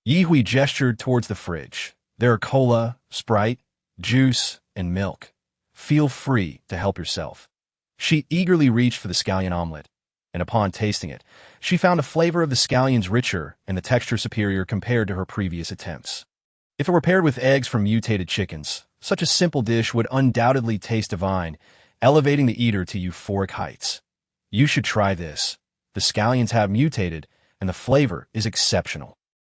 Ye gestured towards the fridge. "There are cola, Sprite, juice, and milk. Feel free to help yourself." She eagerly reached for the scallion omelet, and upon tasting it, she found the flavor of the scallions richer and the texture superior compared to her previous attempts. If it were paired with eggs from mutated chickens, such a simple dish would undoubtedly taste divine, elevating the eater to euphoric heights. "You should try this. The scallions have mutated, and the flavor is exceptional."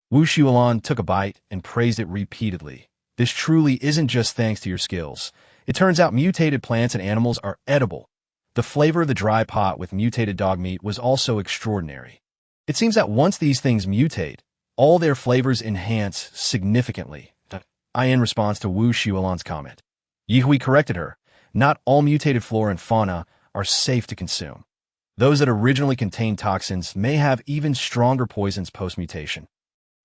Wu Xiaolan took a bite and praised it repeatedly. "This truly isn't just thanks to your skills. It turns out mutated plants and animals are edible. The flavor of the dry pot with mutated dog meat was also extraordinary. It seems that once these things mutate, all their flavors enhance significantly." In response to Wu Xiaolan's comment, Ye corrected her. "Not all mutated flora and fauna are safe to consume. Those that originally contain toxins may have even stronger poisons post-mutation.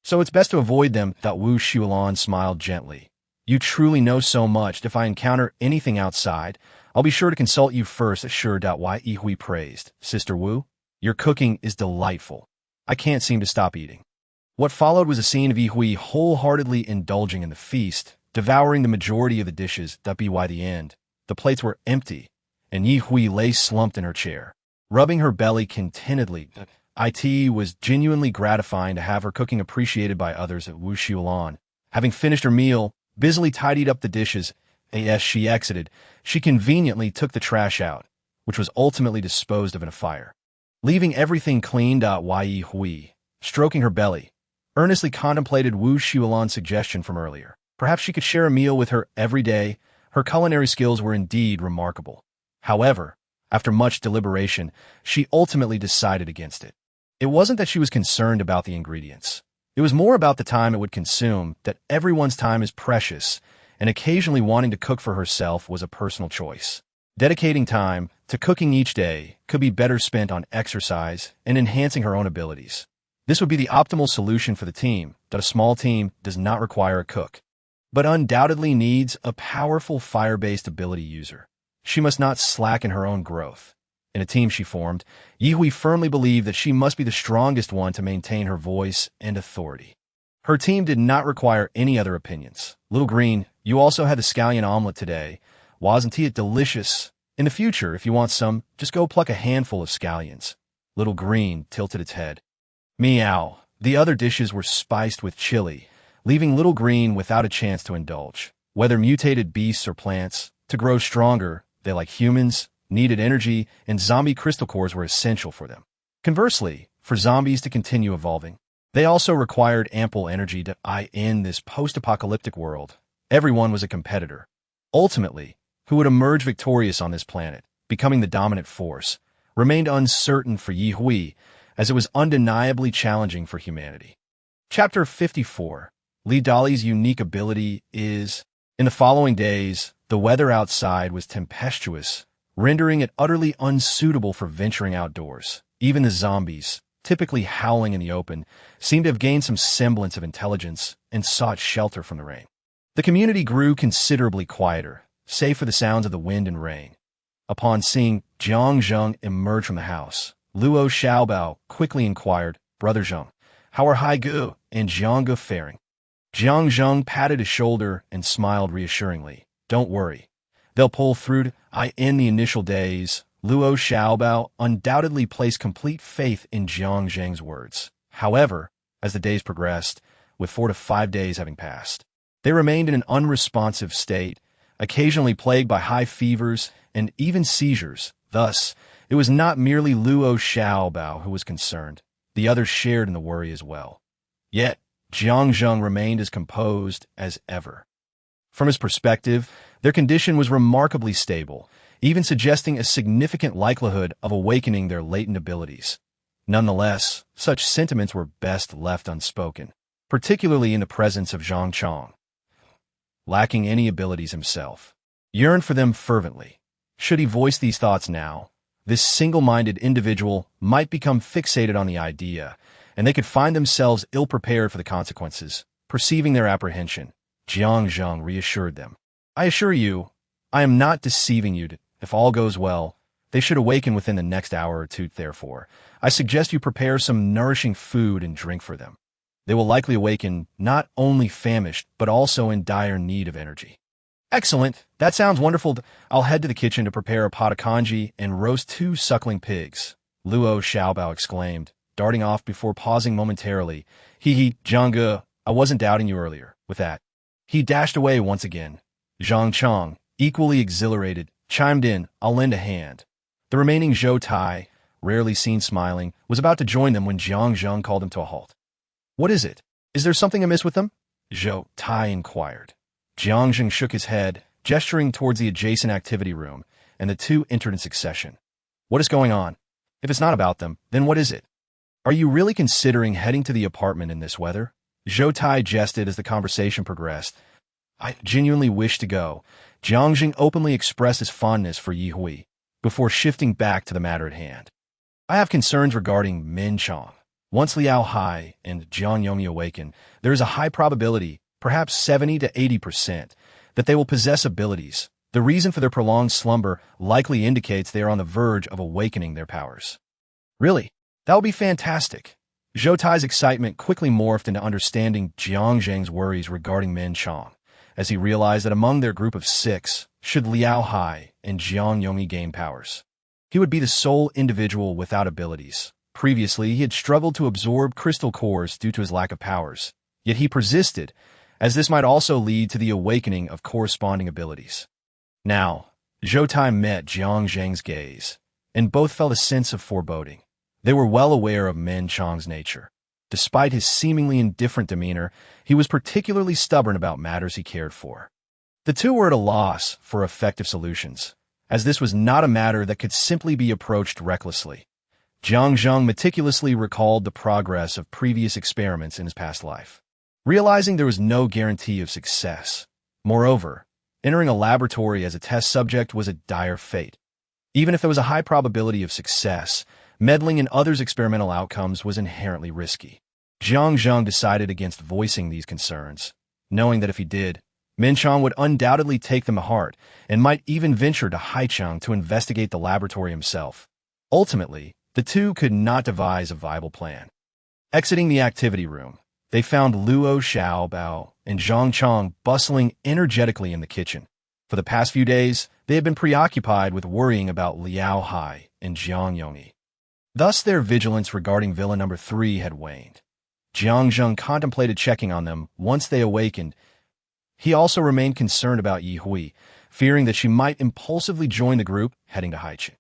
So it's best to avoid them." Wu Xiaolan smiled gently. "You truly know so much. If I encounter anything outside, I'll be sure to consult you first." "Assured." Ye praised. "Sister Wu, your cooking is delightful. I can't seem to stop eating." What followed was a scene of Ye wholeheartedly indulging in the feast, devouring the majority of the dishes. By the end, the plates were empty, and Ye lay slumped in her chair, rubbing her belly contentedly. It was genuinely gratifying to have her cooking appreciated by others. Wu Xiaolan, having finished her meal, busily tidied up the dishes. As she exited, she conveniently took the trash out, which was ultimately disposed of in a fire. Leaving everything clean. Ye, stroking her belly, earnestly contemplated Wu Xiaolan's suggestion from earlier. Perhaps she could share a meal with her every day. Her culinary skills were indeed remarkable. However, after much deliberation, she ultimately decided against it. It wasn't that she was concerned about the ingredients. It was more about the time it would consume. That everyone's time is precious, and occasionally wanting to cook for herself was a personal choice. Dedicating time to cooking each day could be better spent on exercise and enhancing her own abilities. This would be the optimal solution for the team. That a small team does not require a cook, but undoubtedly needs a powerful fire-based ability user. She must not slacken her own growth. In a team she formed, Ye firmly believed that she must be the strongest one to maintain her voice and authority. Her team did not require any other opinions. "Little Green, you also had the scallion omelet today. Wasn't it delicious? In the future, if you want some, just go pluck a handful of scallions." Little Green tilted its head. "Meow." The other dishes were spiced with chili, leaving Little Green without a chance to indulge. Whether mutated beasts or plants, to grow stronger, they, like humans, needed energy, and zombie crystal cores were essential for them. Conversely, for zombies to continue evolving, they also required ample energy. In this post-apocalyptic world, everyone was a competitor. Ultimately, who would emerge victorious on this planet, becoming the dominant force, remained uncertain for Ye, as it was undeniably challenging for humanity. Chapter 54. Li Dali's unique ability is... In the following days, the weather outside was tempestuous, rendering it utterly unsuitable for venturing outdoors. Even the zombies, typically howling in the open, seemed to have gained some semblance of intelligence and sought shelter from the rain. The community grew considerably quieter, save for the sounds of the wind and rain. Upon seeing Jiang Zheng emerge from the house, Luo Xiaobao quickly inquired, "Brother Zheng, how are Haigu and Jiangge faring?" Jiang Zheng patted his shoulder and smiled reassuringly. "Don't worry. They'll pull through. In the initial days, Luo Xiaobao undoubtedly placed complete faith in Jiang Zheng's words. However, as the days progressed, with 4 to 5 days having passed, they remained in an unresponsive state, occasionally plagued by high fevers and even seizures. Thus, it was not merely Luo Xiaobao who was concerned. The others shared in the worry as well. Yet, Jiang Zheng remained as composed as ever. From his perspective, their condition was remarkably stable, even suggesting a significant likelihood of awakening their latent abilities. Nonetheless, such sentiments were best left unspoken, particularly in the presence of Zhang Chong. Lacking any abilities himself, yearned for them fervently. Should he voice these thoughts now, this single-minded individual might become fixated on the idea, and they could find themselves ill-prepared for the consequences. Perceiving their apprehension, Jiang Zheng reassured them. "I assure you, I am not deceiving you. If all goes well, they should awaken within the next hour or two. Therefore, I suggest you prepare some nourishing food and drink for them. They will likely awaken not only famished, but also in dire need of energy." "Excellent. That sounds wonderful. I'll head to the kitchen to prepare a pot of congee and roast 2 suckling pigs," Luo Xiaobao exclaimed, darting off before pausing momentarily. Zhangge, I wasn't doubting you earlier." With that, he dashed away once again. Zhang Chong, equally exhilarated, chimed in, "I'll lend a hand." The remaining Zhou Tai, rarely seen smiling, was about to join them when Jiang Zheng called him to a halt. "What is it? Is there something amiss with them?" Zhou Tai inquired. Jiang Zheng shook his head, gesturing towards the adjacent activity room, and the two entered in succession. "What is going on? If it's not about them, then what is it? Are you really considering heading to the apartment in this weather?" Zhou Tai jested as the conversation progressed. "I genuinely wish to go." Jiang Zheng openly expressed his fondness for Yi Hui, before shifting back to the matter at hand. "I have concerns regarding Min Chong. Once Liao Hai and Jiang Yongyi awaken, there is a high probability, perhaps 70 to 80%, that they will possess abilities. The reason for their prolonged slumber likely indicates they are on the verge of awakening their powers." "Really? That would be fantastic." Zhou Tai's excitement quickly morphed into understanding Jiang Zheng's worries regarding Min Chong, as he realized that among their group of 6, should Liao Hai and Jiang Yongyi gain powers, he would be the sole individual without abilities. Previously, he had struggled to absorb crystal cores due to his lack of powers, yet he persisted, as this might also lead to the awakening of corresponding abilities. Now, Zhou Tai met Jiang Zheng's gaze, and both felt a sense of foreboding. They were well aware of Min Chong's nature. Despite his seemingly indifferent demeanor, he was particularly stubborn about matters he cared for. The two were at a loss for effective solutions, as this was not a matter that could simply be approached recklessly. Jiang Zheng meticulously recalled the progress of previous experiments in his past life, realizing there was no guarantee of success. Moreover, entering a laboratory as a test subject was a dire fate. Even if there was a high probability of success, meddling in others' experimental outcomes was inherently risky. Jiang Zheng decided against voicing these concerns, knowing that if he did, Min Chong would undoubtedly take them to heart and might even venture to Haicheng to investigate the laboratory himself. Ultimately, the two could not devise a viable plan. Exiting the activity room, they found Luo Xiaobao and Zhang Chong bustling energetically in the kitchen. For the past few days, they had been preoccupied with worrying about Liao Hai and Jiang Yongyi. Thus, their vigilance regarding Villa No. 3 had waned. Jiang Zheng contemplated checking on them once they awakened. He also remained concerned about Yi Hui, fearing that she might impulsively join the group heading to Haicheng.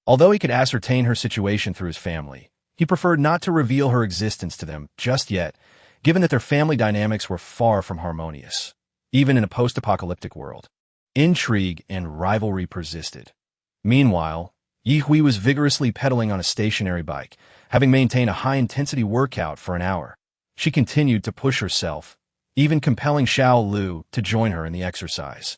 Although he could ascertain her situation through his family, he preferred not to reveal her existence to them just yet, given that their family dynamics were far from harmonious. Even in a post-apocalyptic world, intrigue and rivalry persisted. Meanwhile, Yi Hui was vigorously pedaling on a stationary bike, having maintained a high-intensity workout for an hour. She continued to push herself, even compelling Xiao Lu to join her in the exercise.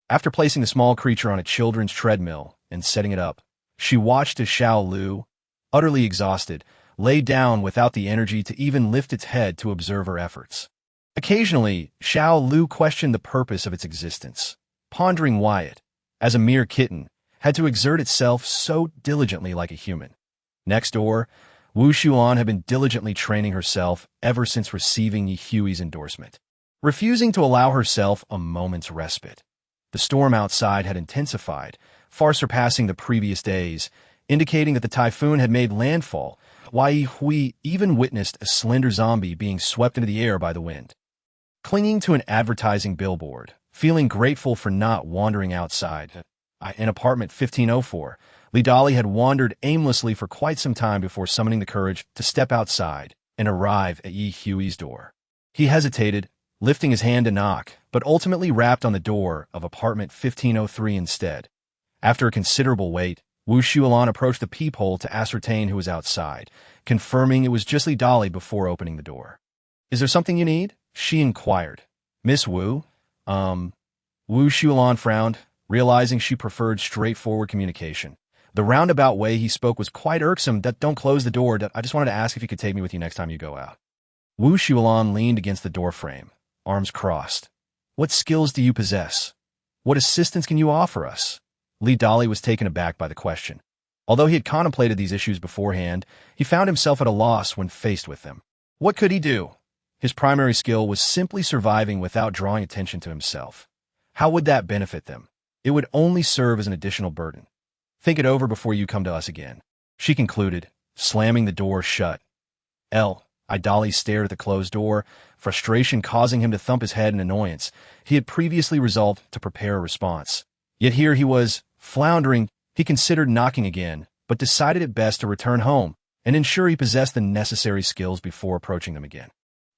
After placing the small creature on a children's treadmill and setting it up, she watched as Xiao Lu, utterly exhausted, lay down without the energy to even lift its head to observe her efforts. Occasionally, Xiao Lu questioned the purpose of its existence, pondering why it, as a mere kitten, had to exert itself so diligently like a human. Next door, Wu Xuan had been diligently training herself ever since receiving Ye Hui's endorsement, refusing to allow herself a moment's respite. The storm outside had intensified, far surpassing the previous days, indicating that the typhoon had made landfall, while Ye Hui even witnessed a slender zombie being swept into the air by the wind. Clinging to an advertising billboard, feeling grateful for not wandering outside, in apartment 1504, Li Dali had wandered aimlessly for quite some time before summoning the courage to step outside and arrive at Ye Hui's door. He hesitated, lifting his hand to knock, but ultimately rapped on the door of apartment 1503 instead. After a considerable wait, Wu Xuan approached the peephole to ascertain who was outside, confirming it was just Li Dali before opening the door. "Is there something you need?" she inquired. "Miss Wu?" Wu Xuan frowned, realizing she preferred straightforward communication. The roundabout way he spoke was quite irksome. "Don't close the door. I just wanted to ask if you could take me with you next time you go out." Wu Xuan leaned against the doorframe, arms crossed. "What skills do you possess? What assistance can you offer us?" Li Dali was taken aback by the question. Although he had contemplated these issues beforehand, he found himself at a loss when faced with them. What could he do? His primary skill was simply surviving without drawing attention to himself. How would that benefit them? It would only serve as an additional burden. "Think it over before you come to us again," she concluded, slamming the door shut. Dali stared at the closed door, frustration causing him to thump his head in annoyance. He had previously resolved to prepare a response. Yet here he was, floundering. He considered knocking again, but decided it best to return home and ensure he possessed the necessary skills before approaching them again.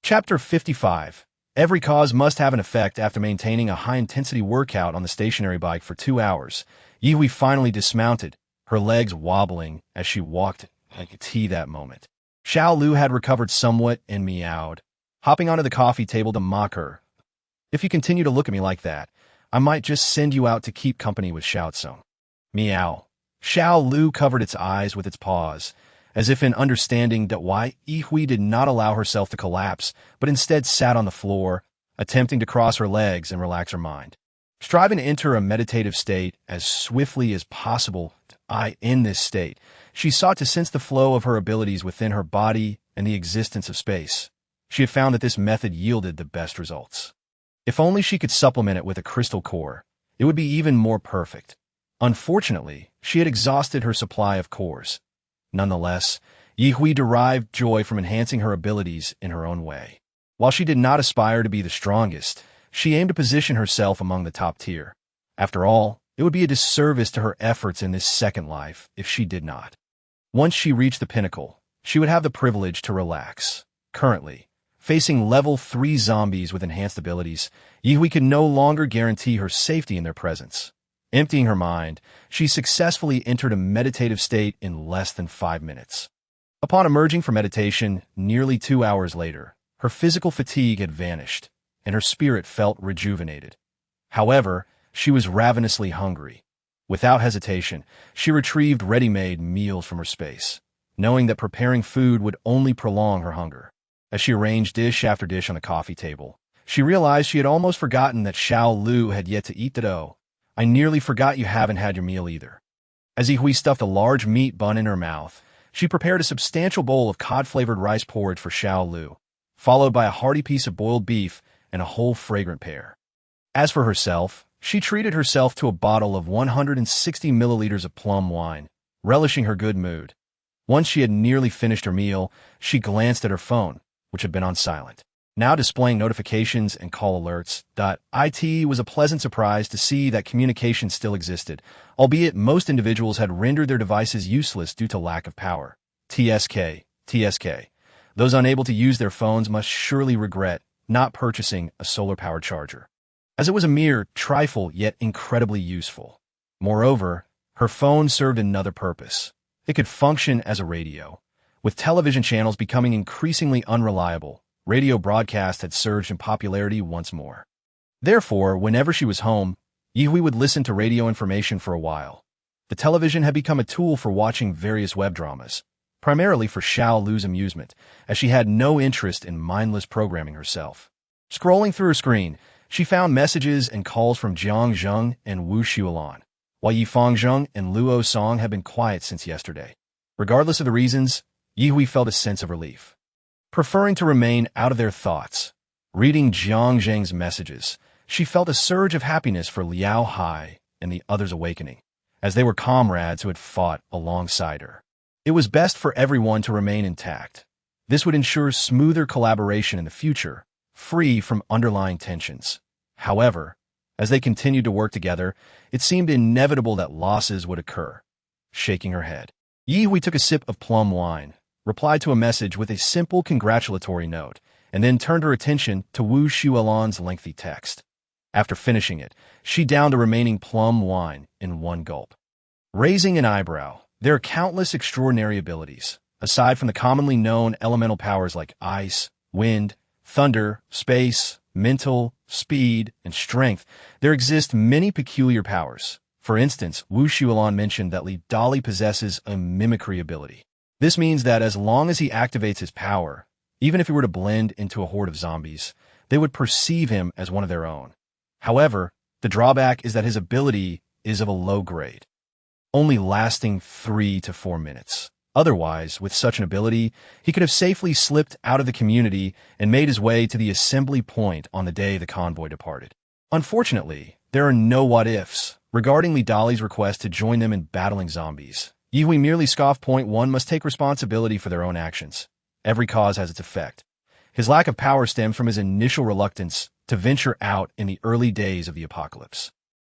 Chapter 55. Every cause must have an effect. After maintaining a high-intensity workout on the stationary bike for 2 hours, Ye Hui finally dismounted, her legs wobbling as she walked like a tea that moment. Xiao Lu had recovered somewhat and meowed, hopping onto the coffee table to mock her. "If you continue to look at me like that, I might just send you out to keep company with Xiaocong." Meow. Xiao Lu covered its eyes with its paws, as if in understanding that why Ye Hui did not allow herself to collapse, but instead sat on the floor, attempting to cross her legs and relax her mind. Striving to enter a meditative state as swiftly as possible, in this state, she sought to sense the flow of her abilities within her body and the existence of space. She had found that this method yielded the best results. If only she could supplement it with a crystal core, it would be even more perfect. Unfortunately, she had exhausted her supply of cores. Nonetheless, Ye Hui derived joy from enhancing her abilities in her own way. While she did not aspire to be the strongest, she aimed to position herself among the top tier. After all, it would be a disservice to her efforts in this second life if she did not. Once she reached the pinnacle, she would have the privilege to relax. Currently, facing level 3 zombies with enhanced abilities, Ye Hui could no longer guarantee her safety in their presence. Emptying her mind, she successfully entered a meditative state in less than 5 minutes. Upon emerging from meditation, nearly 2 hours later, her physical fatigue had vanished, and her spirit felt rejuvenated. However, she was ravenously hungry. Without hesitation, she retrieved ready-made meals from her space, knowing that preparing food would only prolong her hunger. As she arranged dish after dish on the coffee table, she realized she had almost forgotten that Xiao Lu had yet to eat the dough. "I nearly forgot you haven't had your meal either." As Ye Hui stuffed a large meat bun in her mouth, she prepared a substantial bowl of cod-flavored rice porridge for Xiao Lu, followed by a hearty piece of boiled beef and a whole fragrant pear. As for herself, she treated herself to a bottle of 160 milliliters of plum wine, relishing her good mood. Once she had nearly finished her meal, she glanced at her phone, which had been on silent, now displaying notifications and call alerts. It was a pleasant surprise to see that communication still existed, albeit most individuals had rendered their devices useless due to lack of power. TSK. Those unable to use their phones must surely regret not purchasing a solar-powered charger, as it was a mere trifle yet incredibly useful. Moreover, her phone served another purpose. It could function as a radio. With television channels becoming increasingly unreliable, radio broadcast had surged in popularity once more. Therefore, whenever she was home, Ye Hui would listen to radio information for a while. The television had become a tool for watching various web dramas, primarily for Xiao Lu's amusement, as she had no interest in mindless programming herself. Scrolling through her screen, she found messages and calls from Jiang Zheng and Wu Xuelan, while Yi Fangzheng and Luo Song had been quiet since yesterday. Regardless of the reasons, Yi Hui felt a sense of relief. Preferring to remain out of their thoughts, reading Jiang Zheng's messages, she felt a surge of happiness for Liao Hai and the others awakening, as they were comrades who had fought alongside her. It was best for everyone to remain intact. This would ensure smoother collaboration in the future, free from underlying tensions. However, as they continued to work together, it seemed inevitable that losses would occur. Shaking her head, Yi Hui took a sip of plum wine, replied to a message with a simple congratulatory note, and then turned her attention to Wu Xuelan's lengthy text. After finishing it, she downed the remaining plum wine in one gulp. Raising an eyebrow, there are countless extraordinary abilities. Aside from the commonly known elemental powers like ice, wind, thunder, space, mental, speed, and strength, there exist many peculiar powers. For instance, Wu Xuelan mentioned that Li Dali possesses a mimicry ability. This means that as long as he activates his power, even if he were to blend into a horde of zombies, they would perceive him as one of their own. However, the drawback is that his ability is of a low grade, only lasting 3 to 4 minutes. Otherwise, with such an ability, he could have safely slipped out of the community and made his way to the assembly point on the day the convoy departed. Unfortunately, there are no what-ifs regarding Li Dali's request to join them in battling zombies. Yi Hui merely scoffed. Point 1 must take responsibility for their own actions. Every cause has its effect. His lack of power stemmed from his initial reluctance to venture out in the early days of the apocalypse.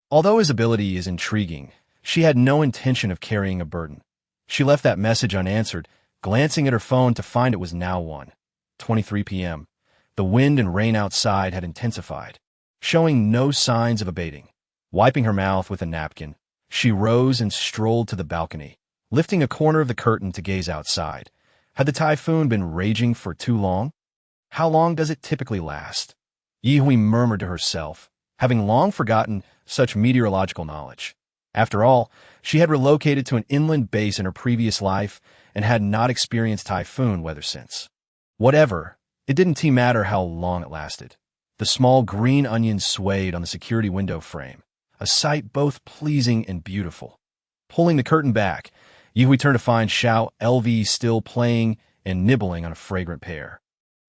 Although his ability is intriguing, she had no intention of carrying a burden. She left that message unanswered, glancing at her phone to find it was now 1:23 p.m. The wind and rain outside had intensified, showing no signs of abating. Wiping her mouth with a napkin, she rose and strolled to the balcony, lifting a corner of the curtain to gaze outside. Had the typhoon been raging for too long? How long does it typically last? Yi Hui murmured to herself, having long forgotten such meteorological knowledge. After all, she had relocated to an inland base in her previous life and had not experienced typhoon weather since. Whatever, it didn't matter how long it lasted. The small green onion swayed on the security window frame, a sight both pleasing and beautiful. Pulling the curtain back, Yi Hui turned to find Xiao LV still playing and nibbling on a fragrant pear.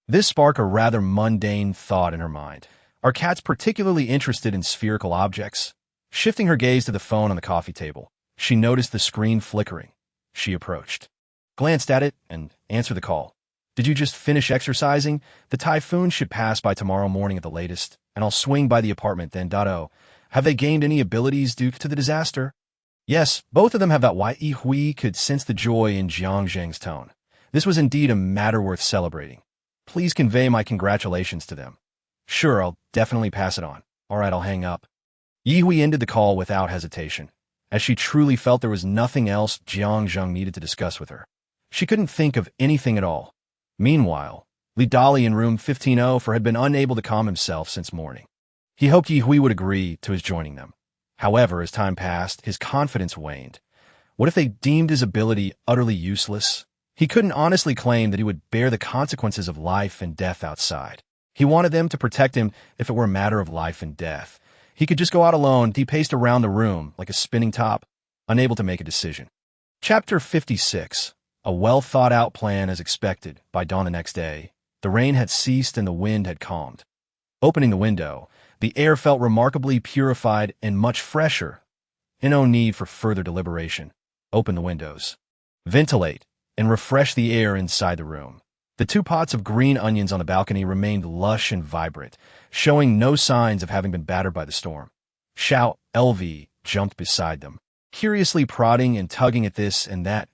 This sparked a rather mundane thought in her mind. Are cats particularly interested in spherical objects? Shifting her gaze to the phone on the coffee table, she noticed the screen flickering. She approached, glanced at it, and answered the call. Did you just finish exercising? The typhoon should pass by tomorrow morning at the latest, and I'll swing by the apartment then. Have they gained any abilities due to the disaster? Yes, both of them have that. Yi Hui could sense the joy in Jiang Zheng's tone. This was indeed a matter worth celebrating. Please convey my congratulations to them. Sure, I'll definitely pass it on. All right, I'll hang up. Yi Hui ended the call without hesitation, as she truly felt there was nothing else Jiang Zheng needed to discuss with her. She couldn't think of anything at all. Meanwhile, Li Dali in room 1504 had been unable to calm himself since morning. He hoped Yi Hui would agree to his joining them. However, as time passed, his confidence waned. What if they deemed his ability utterly useless? He couldn't honestly claim that he would bear the consequences of life and death outside. He wanted them to protect him if it were a matter of life and death. He could just go out alone. He paced around the room like a spinning top, unable to make a decision. Chapter 56. A well-thought-out plan as expected. By dawn the next day, the rain had ceased and the wind had calmed. Opening the window, the air felt remarkably purified and much fresher. No need for further deliberation. Open the windows. Ventilate and refresh the air inside the room. The 2 pots of green onions on the balcony remained lush and vibrant, showing no signs of having been battered by the storm. Xiao LV jumped beside them, curiously prodding and tugging at this and that.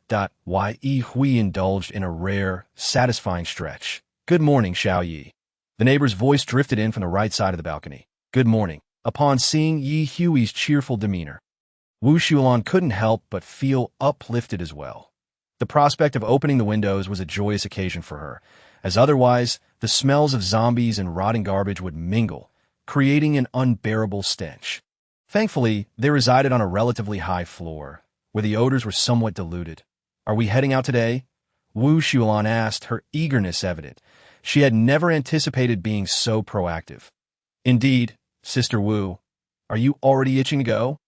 Yi Hui indulged in a rare, satisfying stretch. Good morning, Xiao Yi. The neighbor's voice drifted in from the right side of the balcony. Good morning. Upon seeing Yi Hui's cheerful demeanor, Wu Xuelan couldn't help but feel uplifted as well. The prospect of opening the windows was a joyous occasion for her, as otherwise the smells of zombies and rotting garbage would mingle, creating an unbearable stench. Thankfully, they resided on a relatively high floor, where the odors were somewhat diluted. Are we heading out today? Wu Xuelan asked, her eagerness evident. She had never anticipated being so proactive. Indeed, Sister Wu, are you already itching to go?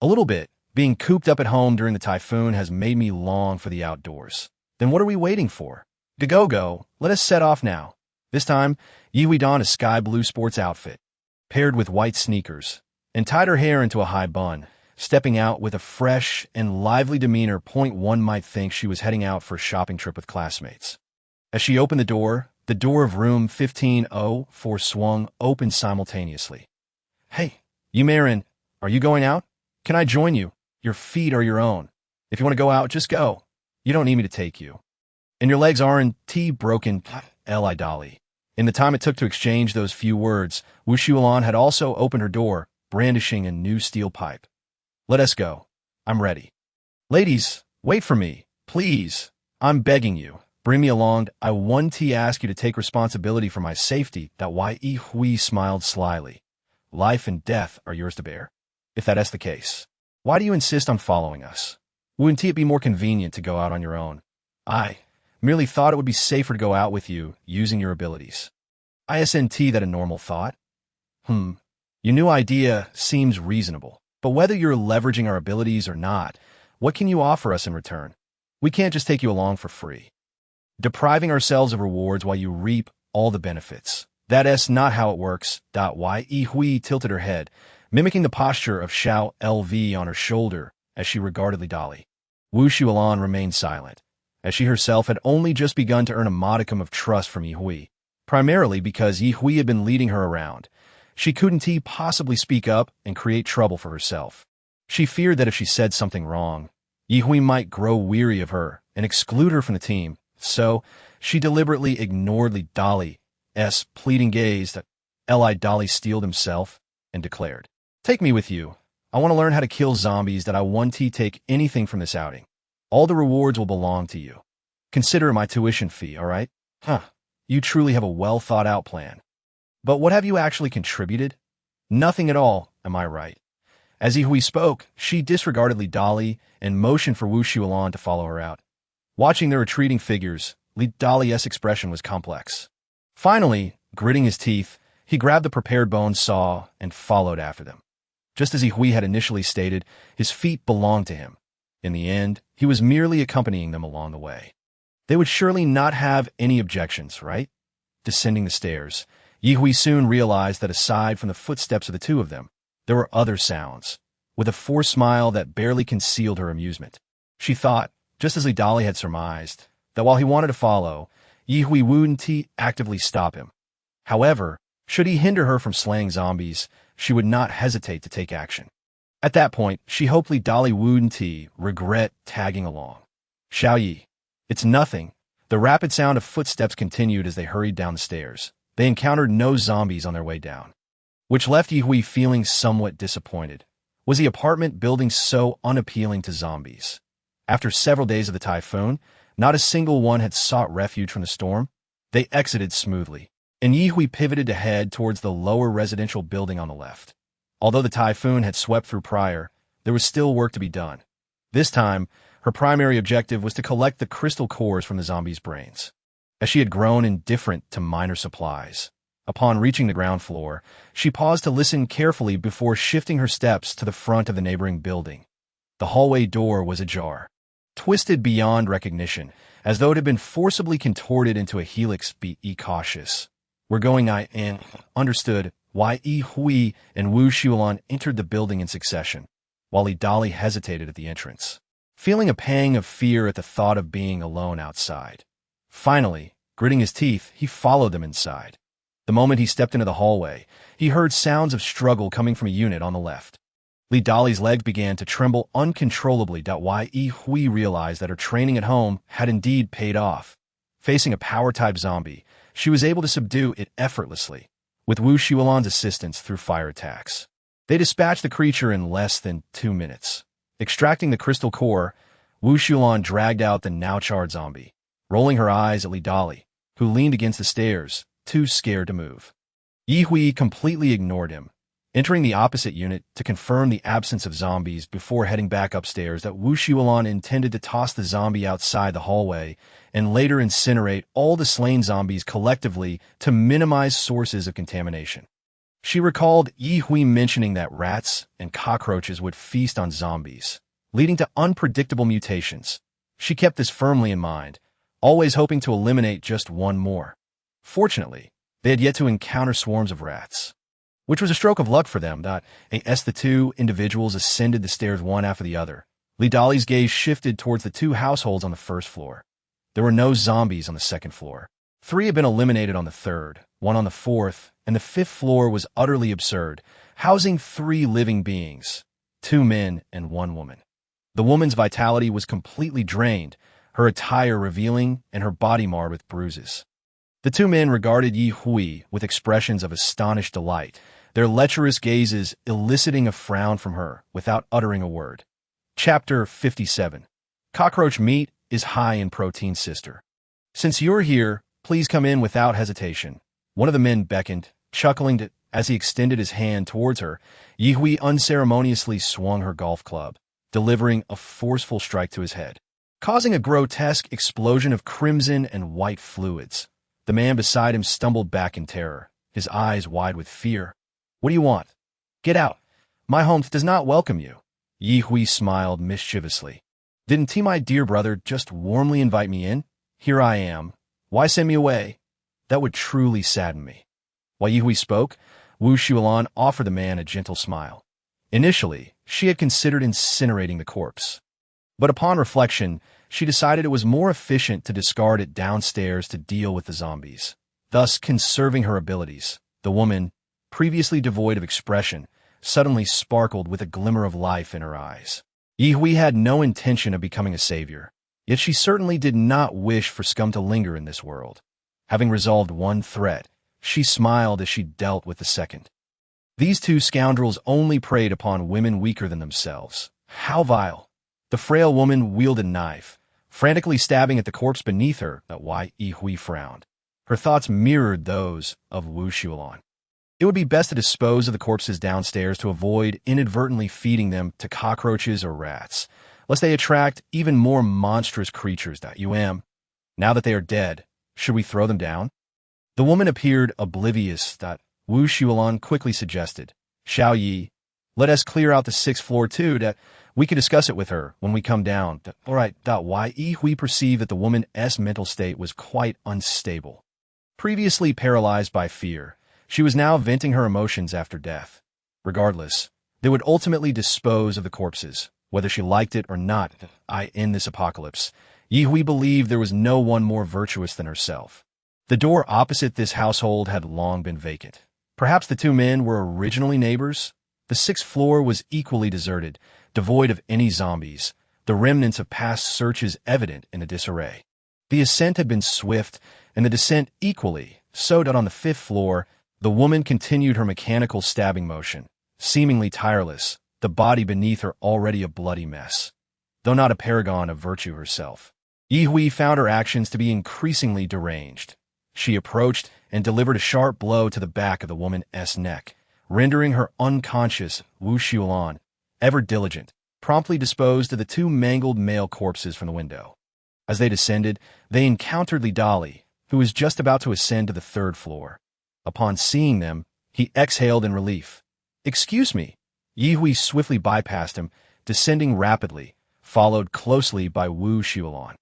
A little bit. Being cooped up at home during the typhoon has made me long for the outdoors. Then what are we waiting for? Go. Let us set off now. This time, Yi donned a sky blue sports outfit, paired with white sneakers, and tied her hair into a high bun, stepping out with a fresh and lively demeanor. One might think she was heading out for a shopping trip with classmates. As she opened the door of room 1504 swung open simultaneously. Hey, Yumarin, are you going out? Can I join you? Your feet are your own. If you want to go out, just go. You don't need me to take you. And your legs aren't broken, Li Dolly. In the time it took to exchange those few words, Wu Xuelan had also opened her door, brandishing a new steel pipe. Let us go. I'm ready. Ladies, wait for me, please. I'm begging you. Bring me along. I want to ask you to take responsibility for my safety. Ye Hui smiled slyly. Life and death are yours to bear. If that is the case, why do you insist on following us? Wouldn't it be more convenient to go out on your own? I merely thought it would be safer to go out with you, using your abilities. Isn't that a normal thought? Your new idea seems reasonable, but whether you're leveraging our abilities or not, what can you offer us in return? We can't just take you along for free, depriving ourselves of rewards while you reap all the benefits. That's not how it works. Ye Hui tilted her head, mimicking the posture of Xiao LV on her shoulder as she regarded Li Dolly. Wu Xuelan remained silent, as she herself had only just begun to earn a modicum of trust from Yi Hui, primarily because Yi Hui had been leading her around. She couldn't possibly speak up and create trouble for herself. She feared that if she said something wrong, Yi Hui might grow weary of her and exclude her from the team, so she deliberately ignored Li Dolly's pleading gaze. That Li Dolly steeled himself and declared, "Take me with you. I want to learn how to kill zombies. That I want to take anything from this outing. All the rewards will belong to you. Consider it my tuition fee, all right?" You truly have a well-thought-out plan. But what have you actually contributed? Nothing at all, am I right? As Yi Hui spoke, she disregarded Li Dolly and motioned for Wu Xuelan to follow her out. Watching their retreating figures, Li Dolly's expression was complex. Finally, gritting his teeth, he grabbed the prepared bone saw and followed after them. Just as Yi Hui had initially stated, his feet belonged to him. In the end, he was merely accompanying them along the way. They would surely not have any objections, right? Descending the stairs, Yi Hui soon realized that aside from the footsteps of the two of them, there were other sounds. With a forced smile that barely concealed her amusement, she thought, just as Li Dolly had surmised, that while he wanted to follow, Yi Hui wouldn't actively stop him. However, should he hinder her from slaying zombies, she would not hesitate to take action. At that point, she hoped Li Dolly wouldn't regret tagging along. Xiao Yi. It's nothing. The rapid sound of footsteps continued as they hurried down the stairs. They encountered no zombies on their way down, which left Yi Hui feeling somewhat disappointed. Was the apartment building so unappealing to zombies? After several days of the typhoon, not a single one had sought refuge from the storm. They exited smoothly, and Yi Hui pivoted to head towards the lower residential building on the left. Although the typhoon had swept through prior, there was still work to be done. This time, her primary objective was to collect the crystal cores from the zombies' brains, as she had grown indifferent to minor supplies. Upon reaching the ground floor, she paused to listen carefully before shifting her steps to the front of the neighboring building. The hallway door was ajar, twisted beyond recognition, as though it had been forcibly contorted into a helix. Be cautious. We're going in. Understood. Yi Hui and Wu Xuelan entered the building in succession, while Li Dolly hesitated at the entrance, feeling a pang of fear at the thought of being alone outside. Finally, gritting his teeth, he followed them inside. The moment he stepped into the hallway, he heard sounds of struggle coming from a unit on the left. Li Dolly's legs began to tremble uncontrollably. Yi Hui realized that her training at home had indeed paid off. Facing a power-type zombie, she was able to subdue it effortlessly, with Wu Xuelan's assistance through fire attacks. They dispatched the creature in less than 2 minutes. Extracting the crystal core, Wu Xuelan dragged out the now-charred zombie, rolling her eyes at Li Dolly, who leaned against the stairs, too scared to move. Yi Hui completely ignored him, entering the opposite unit to confirm the absence of zombies before heading back upstairs that Wu Shuolan intended to toss the zombie outside the hallway and later incinerate all the slain zombies collectively to minimize sources of contamination. She recalled Ye Hui mentioning that rats and cockroaches would feast on zombies, leading to unpredictable mutations. She kept this firmly in mind, always hoping to eliminate just one more. Fortunately, they had yet to encounter swarms of rats, which was a stroke of luck for them. As the two individuals ascended the stairs one after the other, Li Dali's gaze shifted towards the two households on the first floor. There were no zombies on the second floor. 3 had been eliminated on the third, 1 on the fourth, and the 5th floor was utterly absurd, housing 3 living beings, 2 men and 1 woman. The woman's vitality was completely drained, her attire revealing and her body marred with bruises. The 2 men regarded Ye Hui with expressions of astonished delight, their lecherous gazes eliciting a frown from her without uttering a word. Chapter 57. Cockroach meat is high in protein, sister. Since you're here, please come in without hesitation. One of the men beckoned, chuckling as he extended his hand towards her. Ye Hui unceremoniously swung her golf club, delivering a forceful strike to his head, causing a grotesque explosion of crimson and white fluids. The man beside him stumbled back in terror, his eyes wide with fear. What do you want? Get out. My home does not welcome you. Ye Hui smiled mischievously. Didn't my dear brother just warmly invite me in? Here I am. Why send me away? That would truly sadden me. While Ye Hui spoke, Wu Shuolan offered the man a gentle smile. Initially, she had considered incinerating the corpse, but upon reflection, she decided it was more efficient to discard it downstairs to deal with the zombies, thus conserving her abilities. The woman, previously devoid of expression, suddenly sparkled with a glimmer of life in her eyes. Ye Hui had no intention of becoming a savior, yet she certainly did not wish for scum to linger in this world. Having resolved one threat, she smiled as she dealt with the second. These 2 scoundrels only preyed upon women weaker than themselves. How vile! The frail woman wielded a knife, frantically stabbing at the corpse beneath her. Why Ye Hui frowned. Her thoughts mirrored those of Wu Shuolan. It would be best to dispose of the corpses downstairs to avoid inadvertently feeding them to cockroaches or rats, lest they attract even more monstrous creatures. Now that they are dead, should we throw them down? The woman appeared oblivious. Wu Shuolan quickly suggested, Xiao Yi, let us clear out the 6th floor too, we can discuss it with her when we come down. All right. Why Ye Hui perceived that the woman's mental state was quite unstable. Previously paralyzed by fear, she was now venting her emotions after death. Regardless, they would ultimately dispose of the corpses, whether she liked it or not. In this apocalypse, Ye Hui believed there was no one more virtuous than herself. The door opposite this household had long been vacant. Perhaps the 2 men were originally neighbors. The 6th floor was equally deserted, devoid of any zombies, the remnants of past searches evident in the disarray. The ascent had been swift, and the descent equally, so that on the 5th floor, the woman continued her mechanical stabbing motion, seemingly tireless, the body beneath her already a bloody mess. Though not a paragon of virtue herself, Ye Hui found her actions to be increasingly deranged. She approached and delivered a sharp blow to the back of the woman's neck, rendering her unconscious. Wu Shuolan, ever diligent, promptly disposed of the 2 mangled male corpses from the window. As they descended, they encountered Li Dali, who was just about to ascend to the 3rd floor. Upon seeing them, he exhaled in relief. Excuse me. Ye Hui swiftly bypassed him, descending rapidly, followed closely by Wu Shuolan.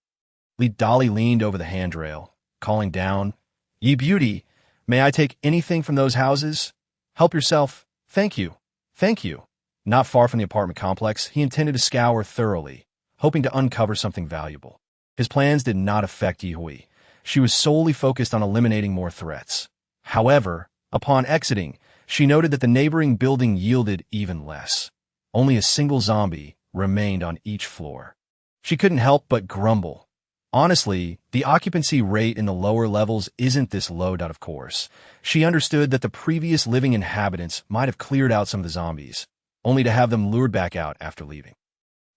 Li Dali leaned over the handrail, calling down, Ye beauty, may I take anything from those houses? Help yourself. Thank you. Thank you. Not far from the apartment complex, he intended to scour thoroughly, hoping to uncover something valuable. His plans did not affect Ye Hui. She was solely focused on eliminating more threats. However, upon exiting, she noted that the neighboring building yielded even less. Only a single zombie remained on each floor. She couldn't help but grumble. Honestly, the occupancy rate in the lower levels isn't this low. Of course, she understood that the previous living inhabitants might have cleared out some of the zombies, only to have them lured back out after leaving.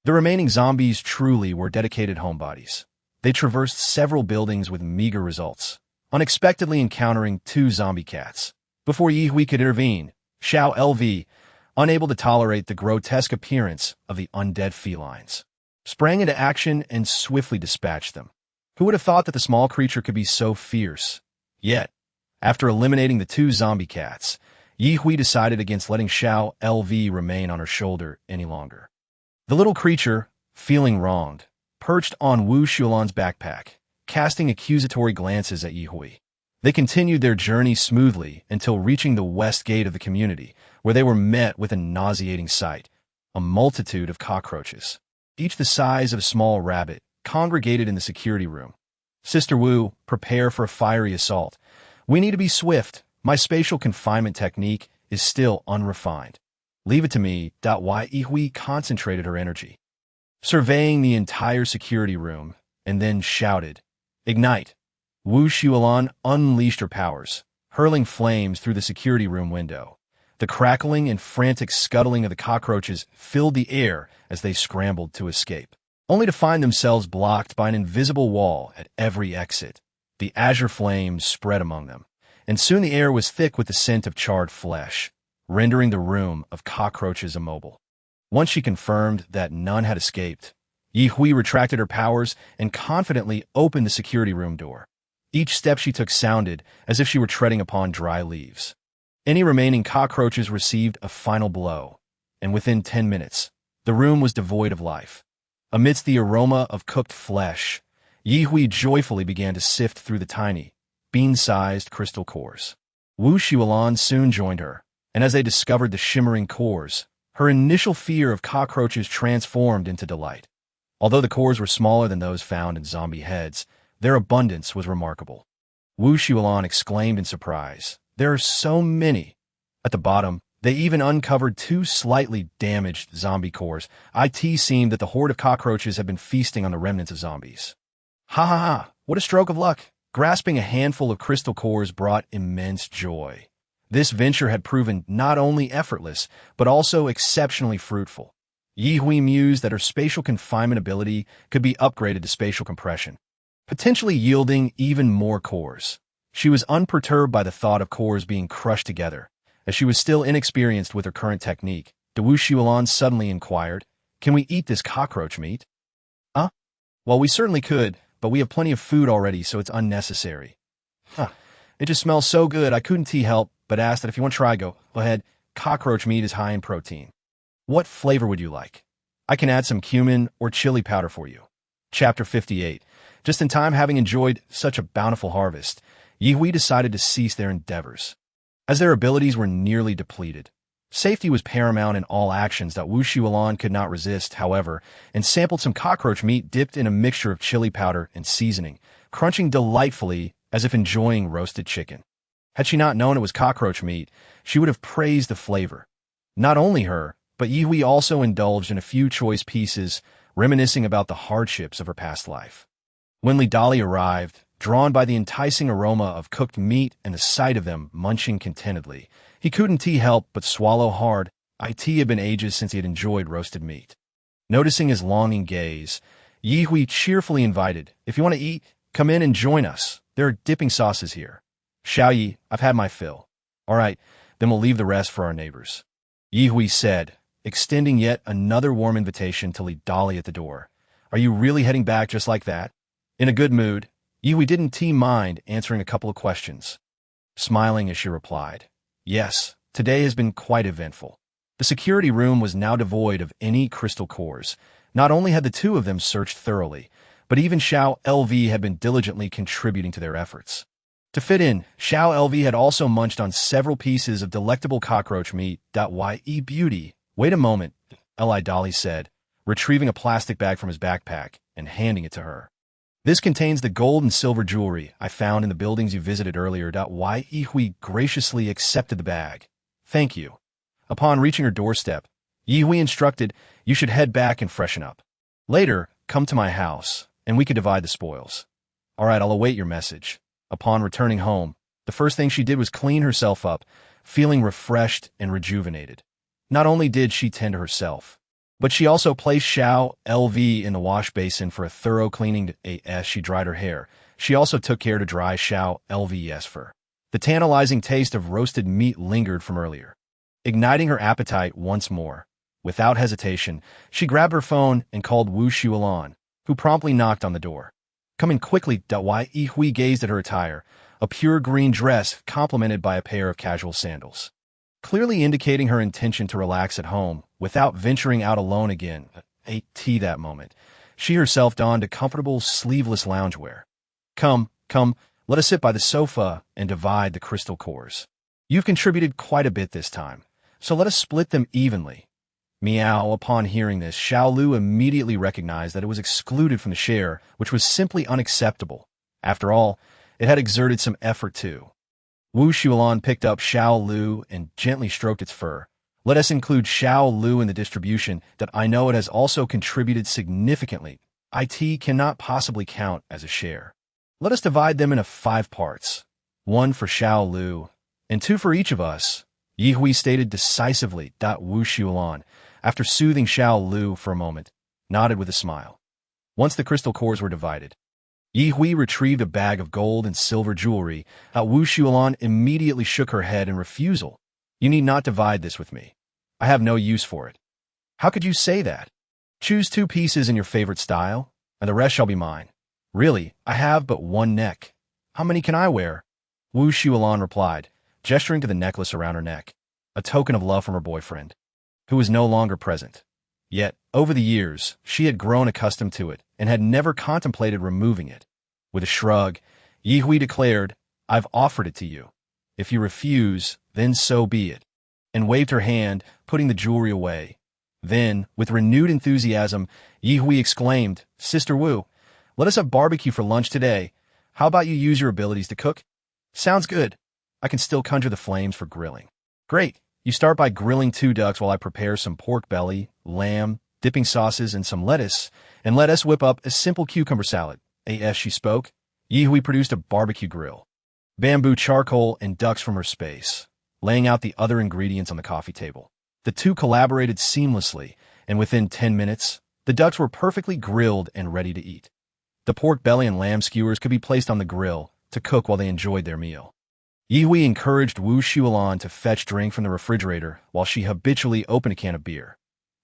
The remaining zombies truly were dedicated homebodies. They traversed several buildings with meager results, unexpectedly encountering 2 zombie cats. Before Ye Hui could intervene, Xiao LV, unable to tolerate the grotesque appearance of the undead felines, sprang into action and swiftly dispatched them. Who would have thought that the small creature could be so fierce? Yet, after eliminating the two zombie cats, Ye Hui decided against letting Xiao LV remain on her shoulder any longer. The little creature, feeling wronged, perched on Wu Xuelan's backpack, casting accusatory glances at Ye Hui. They continued their journey smoothly until reaching the west gate of the community, where they were met with a nauseating sight: a multitude of cockroaches, each the size of a small rabbit, congregated in the security room. Sister Wu, prepare for a fiery assault. We need to be swift. My spatial confinement technique is still unrefined. Leave it to me. Ye Hui concentrated her energy, surveying the entire security room, and then shouted, "Ignite!" Wu Xuelan unleashed her powers, hurling flames through the security room window. The crackling and frantic scuttling of the cockroaches filled the air as they scrambled to escape, only to find themselves blocked by an invisible wall at every exit. The azure flames spread among them, and soon the air was thick with the scent of charred flesh, rendering the room of cockroaches immobile. Once she confirmed that none had escaped, Ye Hui retracted her powers and confidently opened the security room door. Each step she took sounded as if she were treading upon dry leaves. Any remaining cockroaches received a final blow, and within 10 minutes, the room was devoid of life. Amidst the aroma of cooked flesh, Ye Hui joyfully began to sift through the tiny, bean-sized crystal cores. Wu Xuelan soon joined her, and as they discovered the shimmering cores, her initial fear of cockroaches transformed into delight. Although the cores were smaller than those found in zombie heads, their abundance was remarkable. Wu Xuelan exclaimed in surprise, "There are so many!" At the bottom, they even uncovered 2 slightly damaged zombie cores. It seemed that the horde of cockroaches had been feasting on the remnants of zombies. Ha ha ha! What a stroke of luck! Grasping a handful of crystal cores brought immense joy. This venture had proven not only effortless, but also exceptionally fruitful. Ye Hui mused that her spatial confinement ability could be upgraded to spatial compression, potentially yielding even more cores. She was unperturbed by the thought of cores being crushed together, as she was still inexperienced with her current technique. Wu Xuelan suddenly inquired, "Can we eat this cockroach meat?" Well, we certainly could, but we have plenty of food already, so it's unnecessary. It just smells so good, I couldn't help but ask that if you want to try, go ahead. Cockroach meat is high in protein. What flavor would you like? I can add some cumin or chili powder for you. Chapter 58. Just in time, having enjoyed such a bountiful harvest, Ye Hui decided to cease their endeavors, as their abilities were nearly depleted. Safety was paramount in all actions that Wu Xuelan could not resist, however, and sampled some cockroach meat dipped in a mixture of chili powder and seasoning, crunching delightfully as if enjoying roasted chicken. Had she not known it was cockroach meat, she would have praised the flavor. Not only her, but Ye Hui also indulged in a few choice pieces, reminiscing about the hardships of her past life. When Li Dali arrived, drawn by the enticing aroma of cooked meat and the sight of them munching contentedly, he couldn't help but swallow hard. It had been ages since he had enjoyed roasted meat. Noticing his longing gaze, Ye Hui cheerfully invited, "If you want to eat, come in and join us. There are dipping sauces here." "Xiao Yi, I've had my fill." "All right, then we'll leave the rest for our neighbors," Ye Hui said, extending yet another warm invitation to Li Dali at the door. "Are you really heading back just like that?" In a good mood, Ye Hui didn't mind answering a couple of questions, smiling as she replied, "Yes, today has been quite eventful." The security room was now devoid of any crystal cores. Not only had the two of them searched thoroughly, but even Xiao LV had been diligently contributing to their efforts. To fit in, Xiao LV had also munched on several pieces of delectable cockroach meat. Ye beauty. "Wait a moment," Li Dali said, retrieving a plastic bag from his backpack and handing it to her. "This contains the gold and silver jewelry I found in the buildings you visited earlier." Ye Hui graciously accepted the bag. "Thank you." Upon reaching her doorstep, Ye Hui instructed, "You should head back and freshen up. Later, come to my house, and we could divide the spoils." "All right, I'll await your message." Upon returning home, the first thing she did was clean herself up, feeling refreshed and rejuvenated. Not only did she tend to herself, but she also placed Xiao LV in the wash basin for a thorough cleaning. As she dried her hair, she also took care to dry Xiao LV's fur. The tantalizing taste of roasted meat lingered from earlier. igniting her appetite once more. Without hesitation, she grabbed her phone and called Wu Shualan, who promptly knocked on the door. Coming quickly.Ye Hui gazed at her attire, a pure green dress complemented by a pair of casual sandals, clearly indicating her intention to relax at home without venturing out alone again. Ate tea that moment. She herself donned a comfortable, sleeveless loungewear. Come, let us sit by the sofa and divide the crystal cores. You've contributed quite a bit this time, so let us split them evenly. Meow. Upon hearing this, Xiao Lu immediately recognized that it was excluded from the share, which was simply unacceptable. After all, it had exerted some effort too. Wu Shualan picked up Xiao Lu and gently stroked its fur. Let us include Xiao Lu in the distribution that I know it has also contributed significantly. It cannot possibly count as a share. Let us divide them into 5 parts. 1 for Xiao Lu, and 2 for each of us, Ye Hui stated decisively. Wu Shualan, after soothing Xiao Lu for a moment, nodded with a smile. Once the crystal cores were divided, Ye Hui retrieved a bag of gold and silver jewelry. Wu Shualan immediately shook her head in refusal. You need not divide this with me. I have no use for it. How could you say that? Choose 2 pieces in your favorite style, and the rest shall be mine. Really, I have but 1 neck. How many can I wear? Wu Shualan replied, gesturing to the necklace around her neck, a token of love from her boyfriend, who was no longer present. Yet, over the years, she had grown accustomed to it and had never contemplated removing it. With a shrug, Ye Hui declared, I've offered it to you. If you refuse, then so be it, and waved her hand, putting the jewelry away. Then, with renewed enthusiasm, Ye Hui exclaimed, Sister Wu, let us have barbecue for lunch today. How about you use your abilities to cook? Sounds good. I can still conjure the flames for grilling. Great. You start by grilling 2 ducks while I prepare some pork belly, lamb, dipping sauces, and some lettuce, and let us whip up a simple cucumber salad. As she spoke, Ye Hui produced a barbecue grill, bamboo charcoal, and ducks from her space, laying out the other ingredients on the coffee table. The 2 collaborated seamlessly, and within 10 minutes, the ducks were perfectly grilled and ready to eat. The pork belly and lamb skewers could be placed on the grill to cook while they enjoyed their meal. Ye Hui encouraged Wu Shualan to fetch drink from the refrigerator while she habitually opened a can of beer.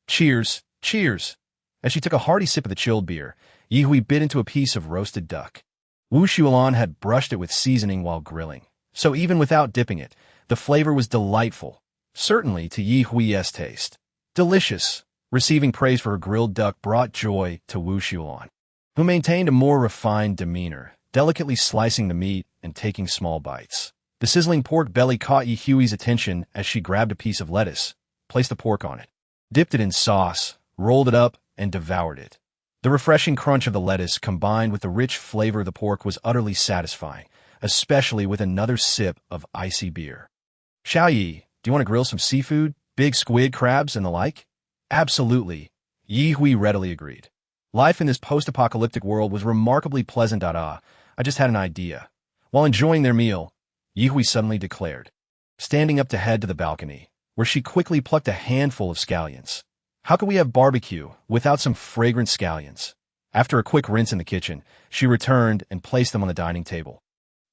Cheers, cheers! As she took a hearty sip of the chilled beer, Ye Hui bit into a piece of roasted duck. Wu Shualan had brushed it with seasoning while grilling, so even without dipping it, the flavor was delightful, certainly to Ye Hui's taste. Delicious! Receiving praise for her grilled duck brought joy to Wu Shualan, who maintained a more refined demeanor, delicately slicing the meat and taking small bites. The sizzling pork belly caught Ye Hui's attention as she grabbed a piece of lettuce, placed the pork on it, dipped it in sauce, rolled it up, and devoured it. The refreshing crunch of the lettuce combined with the rich flavor of the pork was utterly satisfying, especially with another sip of icy beer. Xiaoyi, do you want to grill some seafood, big squid, crabs, and the like? Absolutely, Ye Hui readily agreed. Life in this post-apocalyptic world was remarkably pleasant. I just had an idea. While enjoying their meal, Ye Hui suddenly declared, standing up to head to the balcony, where she quickly plucked a handful of scallions. How could we have barbecue without some fragrant scallions? After a quick rinse in the kitchen, she returned and placed them on the dining table,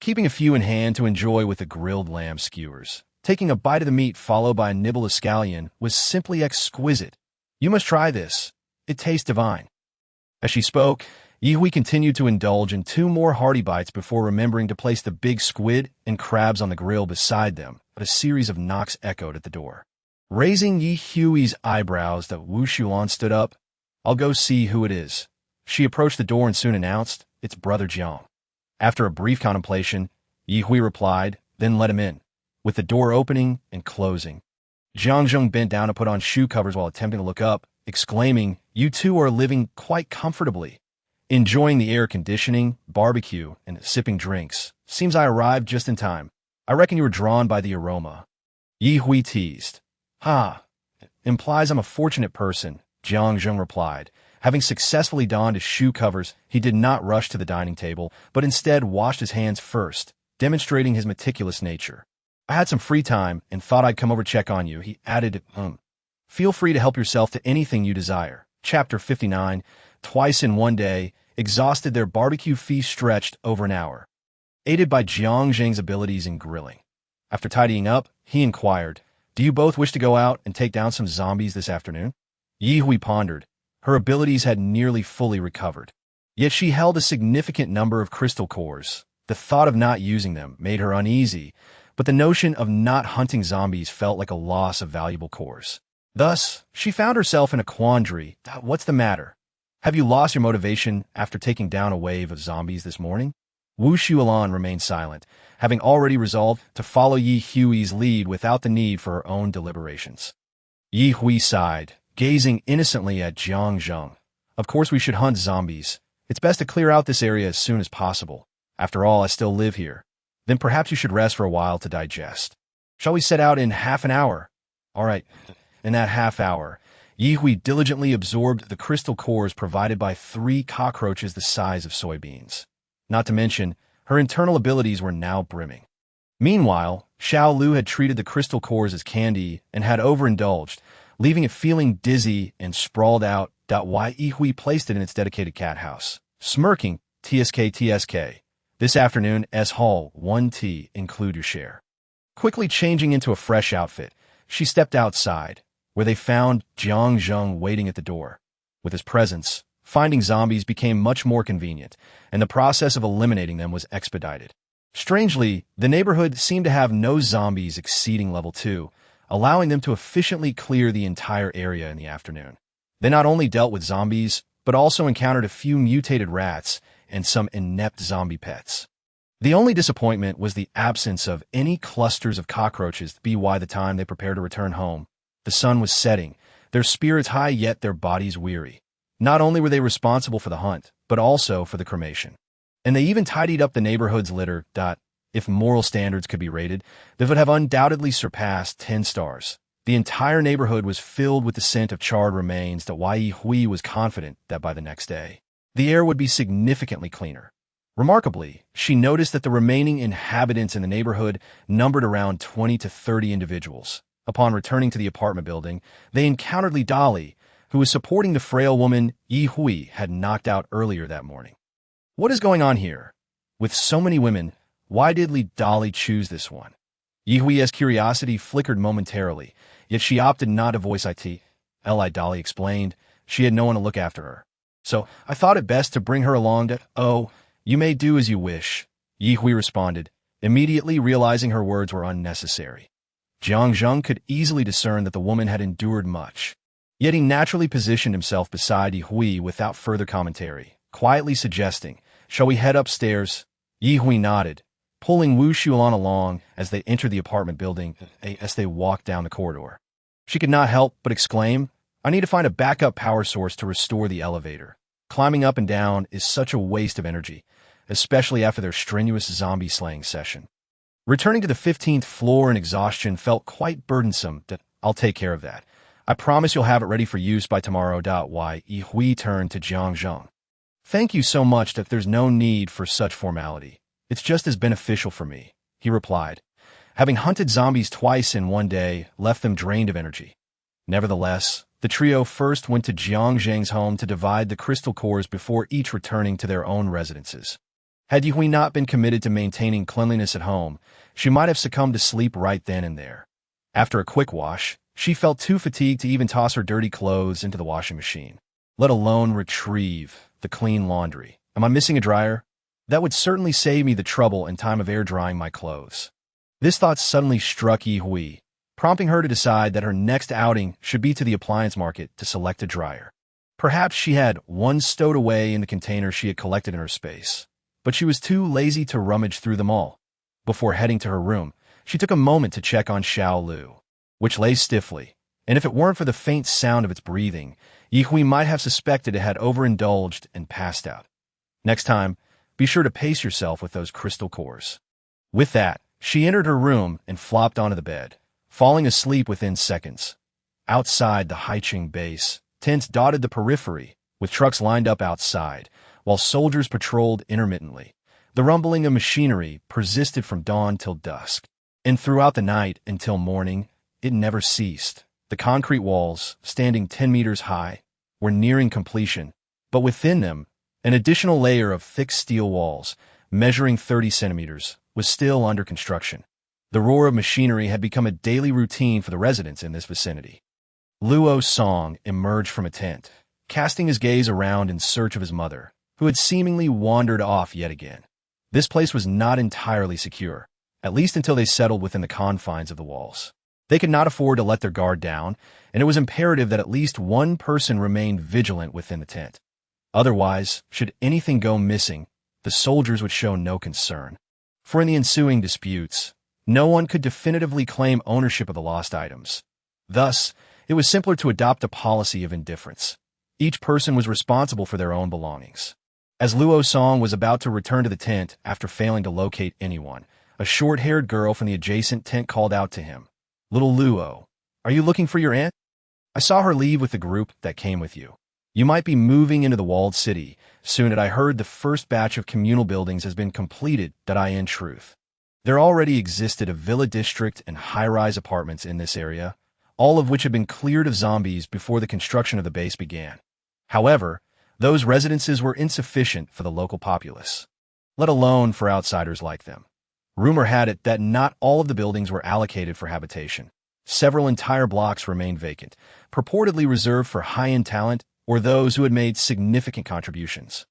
keeping a few in hand to enjoy with the grilled lamb skewers. Taking a bite of the meat followed by a nibble of scallion was simply exquisite. You must try this. It tastes divine. As she spoke, Ye Hui continued to indulge in 2 more hearty bites before remembering to place the big squid and crabs on the grill beside them, but a series of knocks echoed at the door. Raising Ye Hui's eyebrows, Wu Shualan stood up. I'll go see who it is. She approached the door and soon announced, it's Brother Jiang. After a brief contemplation, Ye Hui replied, then let him in, with the door opening and closing. Jiang Zheng bent down to put on shoe covers while attempting to look up, exclaiming, you 2 are living quite comfortably, enjoying the air conditioning, barbecue, and sipping drinks. Seems I arrived just in time. I reckon you were drawn by the aroma. Ye Hui teased. Ha! Implies I'm a fortunate person, Jiang Zheng replied. Having successfully donned his shoe covers, he did not rush to the dining table, but instead washed his hands first, demonstrating his meticulous nature. I had some free time and thought I'd come over check on you, he added. Feel free to help yourself to anything you desire. Chapter 59, Twice in one day, exhausted. Their barbecue feast stretched over an hour, aided by Jiang Zheng's abilities in grilling. After tidying up, he inquired, Do you both wish to go out and take down some zombies this afternoon? Ye Hui pondered. Her abilities had nearly fully recovered. Yet she held a significant number of crystal cores. The thought of not using them made her uneasy, but the notion of not hunting zombies felt like a loss of valuable cores. Thus, she found herself in a quandary. What's the matter? Have you lost your motivation after taking down a wave of zombies this morning? Wu Shualan remained silent, having already resolved to follow Yi Hui's lead without the need for her own deliberations. Yi Hui sighed, gazing innocently at Jiang Zheng. Of course we should hunt zombies. It's best to clear out this area as soon as possible. After all, I still live here. Then perhaps you should rest for a while to digest. Shall we set out in half an hour? All right. In that half hour, Yi Hui diligently absorbed the crystal cores provided by 3 cockroaches the size of soybeans. Not to mention, her internal abilities were now brimming. Meanwhile, Xiao Lu had treated the crystal cores as candy and had overindulged, leaving it feeling dizzy and sprawled out. Yi Hui placed it in its dedicated cat house. Smirking, TSK. This afternoon, S Hall, 1 tea, include your share. Quickly changing into a fresh outfit, she stepped outside, where they found Jiang Zheng waiting at the door. With his presence, finding zombies became much more convenient, and the process of eliminating them was expedited. Strangely, the neighborhood seemed to have no zombies exceeding level 2, allowing them to efficiently clear the entire area in the afternoon. They not only dealt with zombies, but also encountered a few mutated rats and some inept zombie pets. The only disappointment was the absence of any clusters of cockroaches by the time they prepared to return home. The sun was setting, their spirits high yet their bodies weary. Not only were they responsible for the hunt, but also for the cremation. And they even tidied up the neighborhood's litter. If moral standards could be rated, they would have undoubtedly surpassed 10 stars. The entire neighborhood was filled with the scent of charred remains. Yi Hui was confident that by the next day, the air would be significantly cleaner. Remarkably, she noticed that the remaining inhabitants in the neighborhood numbered around 20 to 30 individuals. Upon returning to the apartment building, they encountered Li Dali, who was supporting the frail woman Yi Hui had knocked out earlier that morning. What is going on here? With so many women, why did Li Dali choose this one? Yi Hui's curiosity flickered momentarily, yet she opted not to voice it. Li Dali explained. She had no one to look after her. So, I thought it best to bring her along to— Oh, you may do as you wish, Yi Hui responded, immediately realizing her words were unnecessary. Jiang Zheng could easily discern that the woman had endured much. Yet he naturally positioned himself beside Yi Hui without further commentary, quietly suggesting, "Shall we head upstairs?" Yi Hui nodded, pulling Wu Shulan along as they entered the apartment building. As they walked down the corridor, she could not help but exclaim, "I need to find a backup power source to restore the elevator. Climbing up and down is such a waste of energy, especially after their strenuous zombie-slaying session." Returning to the 15th floor in exhaustion felt quite burdensome. "I'll take care of that. I promise you'll have it ready for use by tomorrow." Yi Hui turned to Jiang Zheng. "Thank you so much that there's no need for such formality. It's just as beneficial for me," he replied. Having hunted zombies twice in one day left them drained of energy. Nevertheless, the trio first went to Jiang Zheng's home to divide the crystal cores before each returning to their own residences. Had Yi Hui not been committed to maintaining cleanliness at home, she might have succumbed to sleep right then and there. After a quick wash, she felt too fatigued to even toss her dirty clothes into the washing machine, let alone retrieve the clean laundry. Am I missing a dryer? That would certainly save me the trouble and time of air drying my clothes. This thought suddenly struck Yi Hui, prompting her to decide that her next outing should be to the appliance market to select a dryer. Perhaps she had one stowed away in the container she had collected in her space, but she was too lazy to rummage through them all. Before heading to her room, she took a moment to check on Xiao Lu, which lay stiffly, and if it weren't for the faint sound of its breathing, Yi Hui might have suspected it had overindulged and passed out. Next time, be sure to pace yourself with those crystal cores. With that, she entered her room and flopped onto the bed, falling asleep within seconds. Outside the Haicheng base, tents dotted the periphery, with trucks lined up outside, while soldiers patrolled intermittently. The rumbling of machinery persisted from dawn till dusk, and throughout the night until morning, it never ceased. The concrete walls, standing 10 meters high, were nearing completion, but within them, an additional layer of thick steel walls, measuring 30 centimeters, was still under construction. The roar of machinery had become a daily routine for the residents in this vicinity. Luo Song emerged from a tent, casting his gaze around in search of his mother, who had seemingly wandered off yet again. This place was not entirely secure, at least until they settled within the confines of the walls. They could not afford to let their guard down, and it was imperative that at least one person remain vigilant within the tent. Otherwise, should anything go missing, the soldiers would show no concern. For in the ensuing disputes, no one could definitively claim ownership of the lost items. Thus, it was simpler to adopt a policy of indifference. Each person was responsible for their own belongings. As Luo Song was about to return to the tent after failing to locate anyone, a short-haired girl from the adjacent tent called out to him, "Little Luo, are you looking for your aunt? I saw her leave with the group that came with you. You might be moving into the walled city soon, and I heard the first batch of communal buildings has been completed. In truth, there already existed a villa district and high-rise apartments in this area, all of which had been cleared of zombies before the construction of the base began. However, those residences were insufficient for the local populace, let alone for outsiders like them. Rumor had it that not all of the buildings were allocated for habitation. Several entire blocks remained vacant, purportedly reserved for high-end talent or those who had made significant contributions.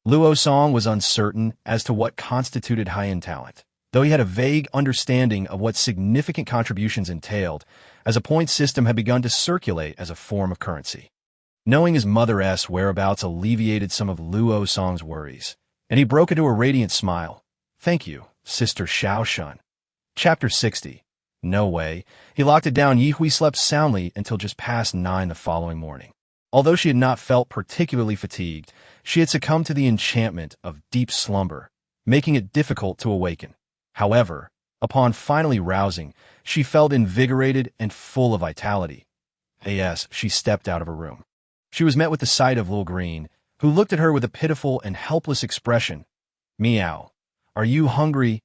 Luo Song was uncertain as to what constituted high-end talent, though he had a vague understanding of what significant contributions entailed, as a point system had begun to circulate as a form of currency. Knowing his mother's whereabouts alleviated some of Luo Song's worries, and he broke into a radiant smile. "Thank you, Sister Xiaoshun." Chapter 60. No way. He locked it down. Ye Hui slept soundly until just past 9 the following morning. Although she had not felt particularly fatigued, she had succumbed to the enchantment of deep slumber, making it difficult to awaken. However, upon finally rousing, she felt invigorated and full of vitality. As she stepped out of her room, she was met with the sight of Lil Green, who looked at her with a pitiful and helpless expression. "Meow. Are you hungry?"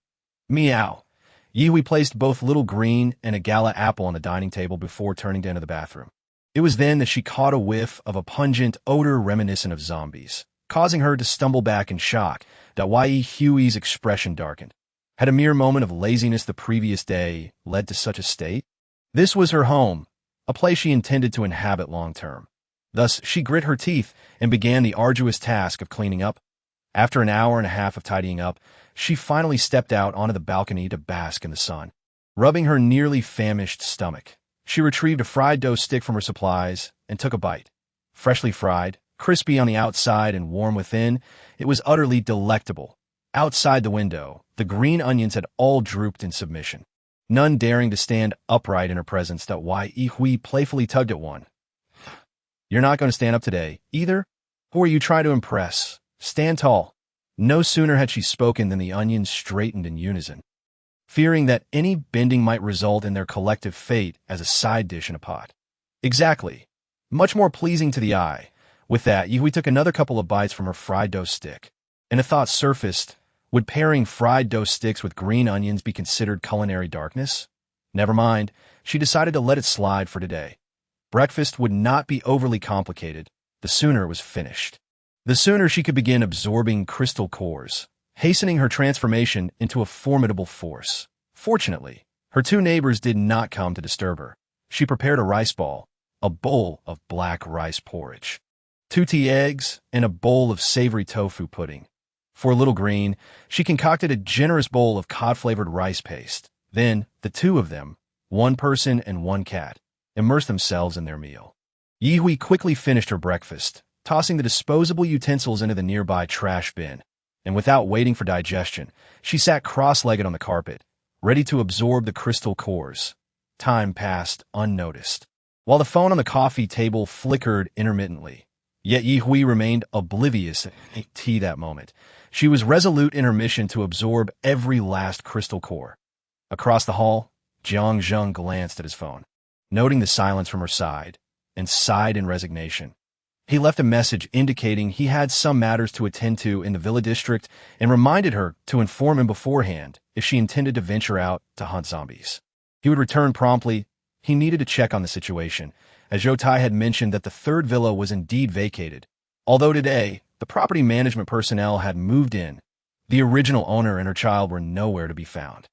"Meow." Ye Hui placed both Little Green and a gala apple on the dining table before turning to enter the bathroom. It was then that she caught a whiff of a pungent odor reminiscent of zombies, causing her to stumble back in shock. Ye Hui's expression darkened. Had a mere moment of laziness the previous day led to such a state? This was her home, a place she intended to inhabit long-term. Thus, she grit her teeth and began the arduous task of cleaning up. After an hour and a half of tidying up, she finally stepped out onto the balcony to bask in the sun. Rubbing her nearly famished stomach, she retrieved a fried dough stick from her supplies and took a bite. Freshly fried, crispy on the outside and warm within, it was utterly delectable. Outside the window, the green onions had all drooped in submission, none daring to stand upright in her presence. Ye Hui playfully tugged at one. "You're not going to stand up today, either? Who are you trying to impress? Stand tall." No sooner had she spoken than the onions straightened in unison, fearing that any bending might result in their collective fate as a side dish in a pot. Exactly. Much more pleasing to the eye. With that, Ye Hui took another couple of bites from her fried dough stick, and a thought surfaced. Would pairing fried dough sticks with green onions be considered culinary darkness? Never mind. She decided to let it slide for today. Breakfast would not be overly complicated. The sooner it was finished, the sooner she could begin absorbing crystal cores, hastening her transformation into a formidable force. Fortunately, her two neighbors did not come to disturb her. She prepared a rice ball, a bowl of black rice porridge, 2 tea eggs, and a bowl of savory tofu pudding. For Little Green, she concocted a generous bowl of cod-flavored rice paste. Then, the two of them, one person and one cat, immersed themselves in their meal. Ye Hui quickly finished her breakfast, tossing the disposable utensils into the nearby trash bin, and without waiting for digestion, she sat cross-legged on the carpet, ready to absorb the crystal cores. Time passed unnoticed, while the phone on the coffee table flickered intermittently. Yet Ye Hui remained oblivious to tea that moment. She was resolute in her mission to absorb every last crystal core. Across the hall, Jiang Zheng glanced at his phone, noting the silence from her side, and sighed in resignation. He left a message indicating he had some matters to attend to in the Villa District and reminded her to inform him beforehand if she intended to venture out to hunt zombies. He would return promptly. He needed to check on the situation, as Zhou Tai had mentioned that the third villa was indeed vacated. Although today, the property management personnel had moved in, the original owner and her child were nowhere to be found.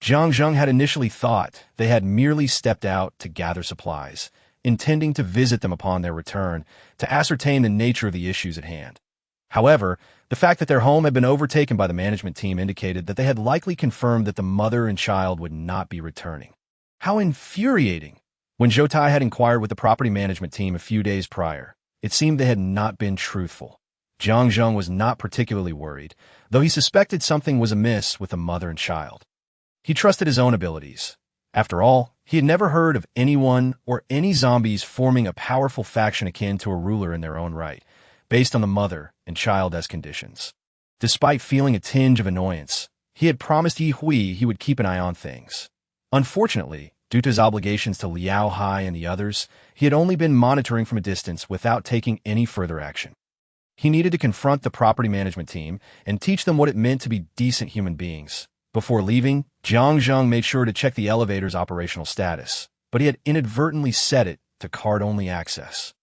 Jiang Zheng had initially thought they had merely stepped out to gather supplies, intending to visit them upon their return to ascertain the nature of the issues at hand. However, the fact that their home had been overtaken by the management team indicated that they had likely confirmed that the mother and child would not be returning. How infuriating! When Zhou Tai had inquired with the property management team a few days prior, it seemed they had not been truthful. Jiang Zheng was not particularly worried, though he suspected something was amiss with the mother and child. He trusted his own abilities. After all, he had never heard of anyone or any zombies forming a powerful faction akin to a ruler in their own right, based on the mother and child as conditions. Despite feeling a tinge of annoyance, he had promised Ye Hui he would keep an eye on things. Unfortunately, due to his obligations to Liao Hai and the others, he had only been monitoring from a distance without taking any further action. He needed to confront the property management team and teach them what it meant to be decent human beings. Before leaving, Jiang Zheng made sure to check the elevator's operational status, but he had inadvertently set it to card-only access.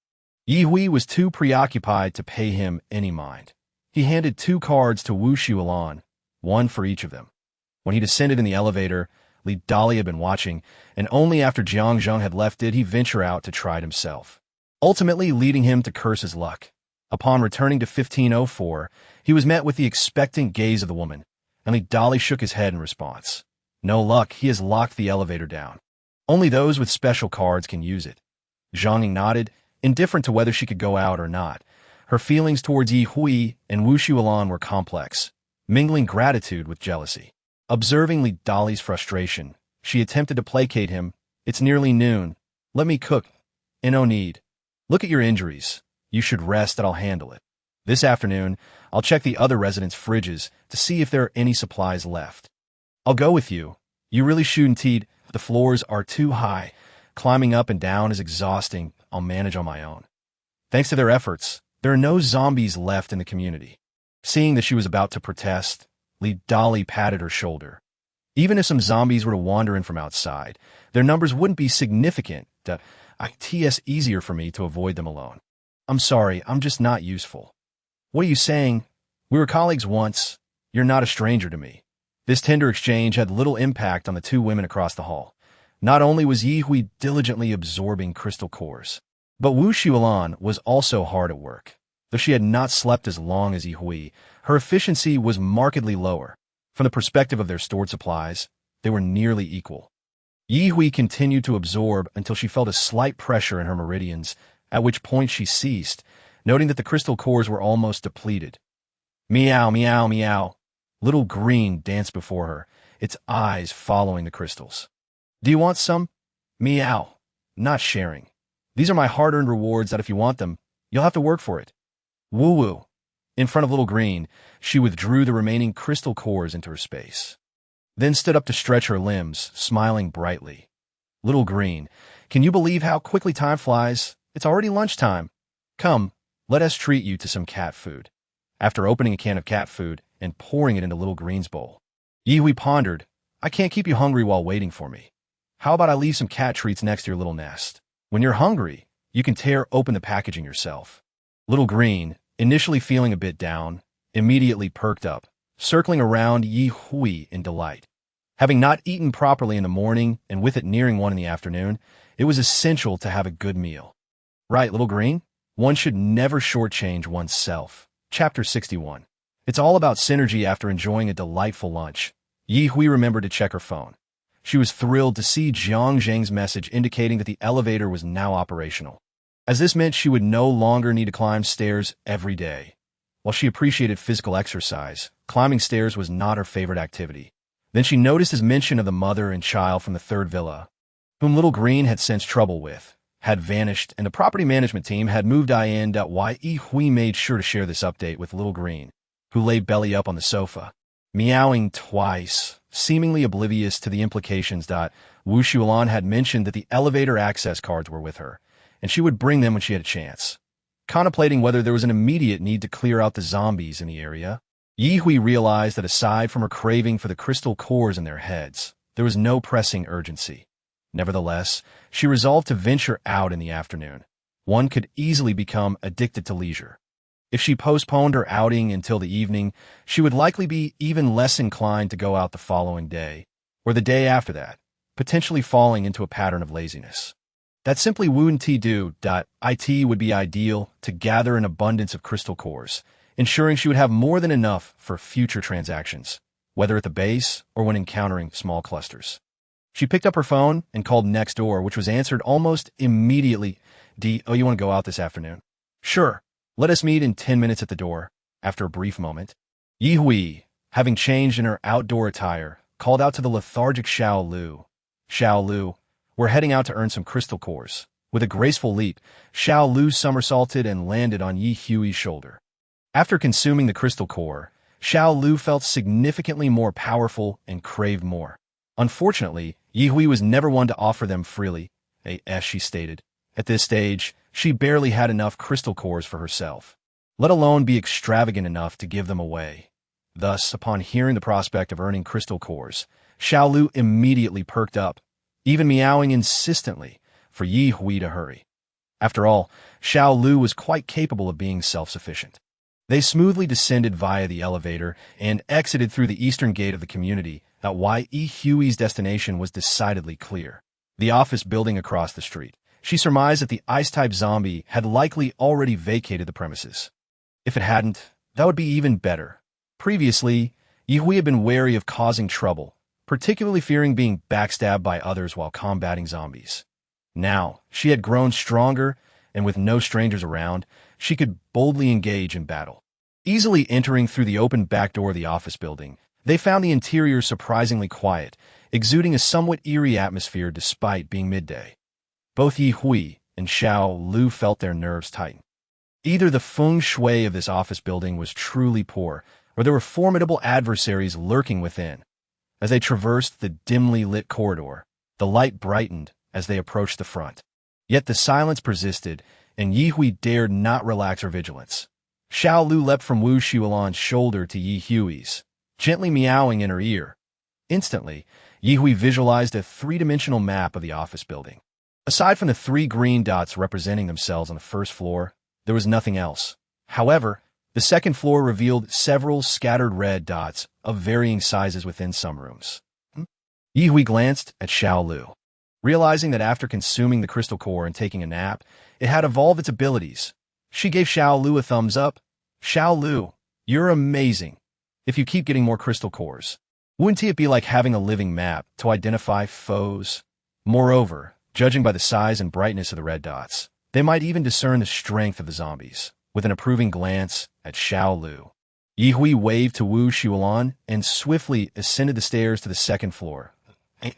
Ye Hui was too preoccupied to pay him any mind. He handed 2 cards to Wu Xuelan, one for each of them. When he descended in the elevator, Li Dali had been watching, and only after Jiang Zheng had left did he venture out to try it himself, ultimately leading him to curse his luck. Upon returning to 1504, he was met with the expectant gaze of the woman, and Li Dali shook his head in response. No luck, he has locked the elevator down. Only those with special cards can use it. Zhang Ying nodded, indifferent to whether she could go out or not. Her feelings towards Ye Hui and Wu Xuelan were complex, mingling gratitude with jealousy. Observing Li Dali's frustration, she attempted to placate him. It's nearly noon. Let me cook. No need. Look at your injuries. You should rest and I'll handle it. This afternoon, I'll check the other residents' fridges to see if there are any supplies left. I'll go with you. You really shouldn't eat. The floors are too high. Climbing up and down is exhausting. I'll manage on my own. Thanks to their efforts, there are no zombies left in the community. Seeing that she was about to protest, Li Dali patted her shoulder. Even if some zombies were to wander in from outside, their numbers wouldn't be significant. It's easier for me to avoid them alone. I'm sorry, I'm just not useful. What are you saying? We were colleagues once. You're not a stranger to me. This tender exchange had little impact on the 2 women across the hall. Not only was Ye Hui diligently absorbing crystal cores, but Wu Xuelan was also hard at work. Though she had not slept as long as Ye Hui, her efficiency was markedly lower. From the perspective of their stored supplies, they were nearly equal. Ye Hui continued to absorb until she felt a slight pressure in her meridians, at which point she ceased, noting that the crystal cores were almost depleted. Meow, meow, meow. Little Green danced before her, its eyes following the crystals. Do you want some? Meow. Not sharing. These are my hard-earned rewards that if you want them, you'll have to work for it. Woo-woo. In front of Little Green, she withdrew the remaining crystal cores into her space, then stood up to stretch her limbs, smiling brightly. Little Green, can you believe how quickly time flies? It's already lunchtime. Come, let us treat you to some cat food. After opening a can of cat food and pouring it into Little Green's bowl, Ye Hui pondered, I can't keep you hungry while waiting for me. How about I leave some cat treats next to your little nest? When you're hungry, you can tear open the packaging yourself. Little Green, initially feeling a bit down, immediately perked up, circling around Ye Hui in delight. Having not eaten properly in the morning and with it nearing 1 in the afternoon, it was essential to have a good meal. Right, Little Green? One should never shortchange oneself. Chapter 61. It's all about synergy. After enjoying a delightful lunch, Ye Hui remembered to check her phone. She was thrilled to see Jiang Zheng's message indicating that the elevator was now operational, as this meant she would no longer need to climb stairs every day. While she appreciated physical exercise, climbing stairs was not her favorite activity. Then she noticed his mention of the mother and child from the 3rd villa, whom Little Green had sensed trouble with, had vanished, and the property management team had moved INVINCIBLE. Ye Hui made sure to share this update with Little Green, who lay belly up on the sofa, meowing twice, seemingly oblivious to the implications. Wu Xuelan had mentioned that the elevator access cards were with her, and she would bring them when she had a chance. Contemplating whether there was an immediate need to clear out the zombies in the area, Ye Hui realized that aside from her craving for the crystal cores in their heads, there was no pressing urgency. Nevertheless, she resolved to venture out in the afternoon. One could easily become addicted to leisure. If she postponed her outing until the evening, she would likely be even less inclined to go out the following day. or the day after that, potentially falling into a pattern of laziness. That simply wouldn't do. It would be ideal to gather an abundance of crystal cores, ensuring she would have more than enough for future transactions, whether at the base or when encountering small clusters. She picked up her phone and called next door, which was answered almost immediately. Oh, you want to go out this afternoon? Sure. Let us meet in 10 minutes at the door. After a brief moment, Ye Hui, having changed in her outdoor attire, called out to the lethargic Xiao Lu. Xiao Lu, we're heading out to earn some crystal cores. With a graceful leap, Xiao Lu somersaulted and landed on Ye Hui's shoulder. After consuming the crystal core, Xiao Lu felt significantly more powerful and craved more. Unfortunately, Ye Hui was never one to offer them freely, as she stated. At this stage, she barely had enough crystal cores for herself, let alone be extravagant enough to give them away. Thus, upon hearing the prospect of earning crystal cores, Xiao Lu immediately perked up, even meowing insistently for Ye Hui to hurry. After all, Xiao Lu was quite capable of being self-sufficient. They smoothly descended via the elevator and exited through the eastern gate of the community. Ye Hui's destination was decidedly clear. The office building across the street. She surmised that the ice-type zombie had likely already vacated the premises. If it hadn't, that would be even better. Previously, Ye Hui had been wary of causing trouble, particularly fearing being backstabbed by others while combating zombies. Now, she had grown stronger, and with no strangers around, she could boldly engage in battle. Easily entering through the open back door of the office building, they found the interior surprisingly quiet, exuding a somewhat eerie atmosphere despite being midday. Both Ye Hui and Xiao Lu felt their nerves tighten. Either the feng shui of this office building was truly poor, or there were formidable adversaries lurking within. As they traversed the dimly lit corridor, the light brightened as they approached the front. Yet the silence persisted, and Ye Hui dared not relax her vigilance. Xiao Lu leapt from Wu Xiulan's shoulder to Ye Hui's, gently meowing in her ear. Instantly, Ye Hui visualized a three-dimensional map of the office building. Aside from the 3 green dots representing themselves on the first floor, there was nothing else. However, the second floor revealed several scattered red dots of varying sizes within some rooms. Ye Hui glanced at Xiao Lu. Realizing that after consuming the crystal core and taking a nap, it had evolved its abilities. She gave Xiao Lu a thumbs up. Xiao Lu, you're amazing. If you keep getting more crystal cores, wouldn't it be like having a living map to identify foes? Moreover, judging by the size and brightness of the red dots, they might even discern the strength of the zombies. With an approving glance at Xiao Lu, Ye Hui waved to Wu Xiulan and swiftly ascended the stairs to the second floor.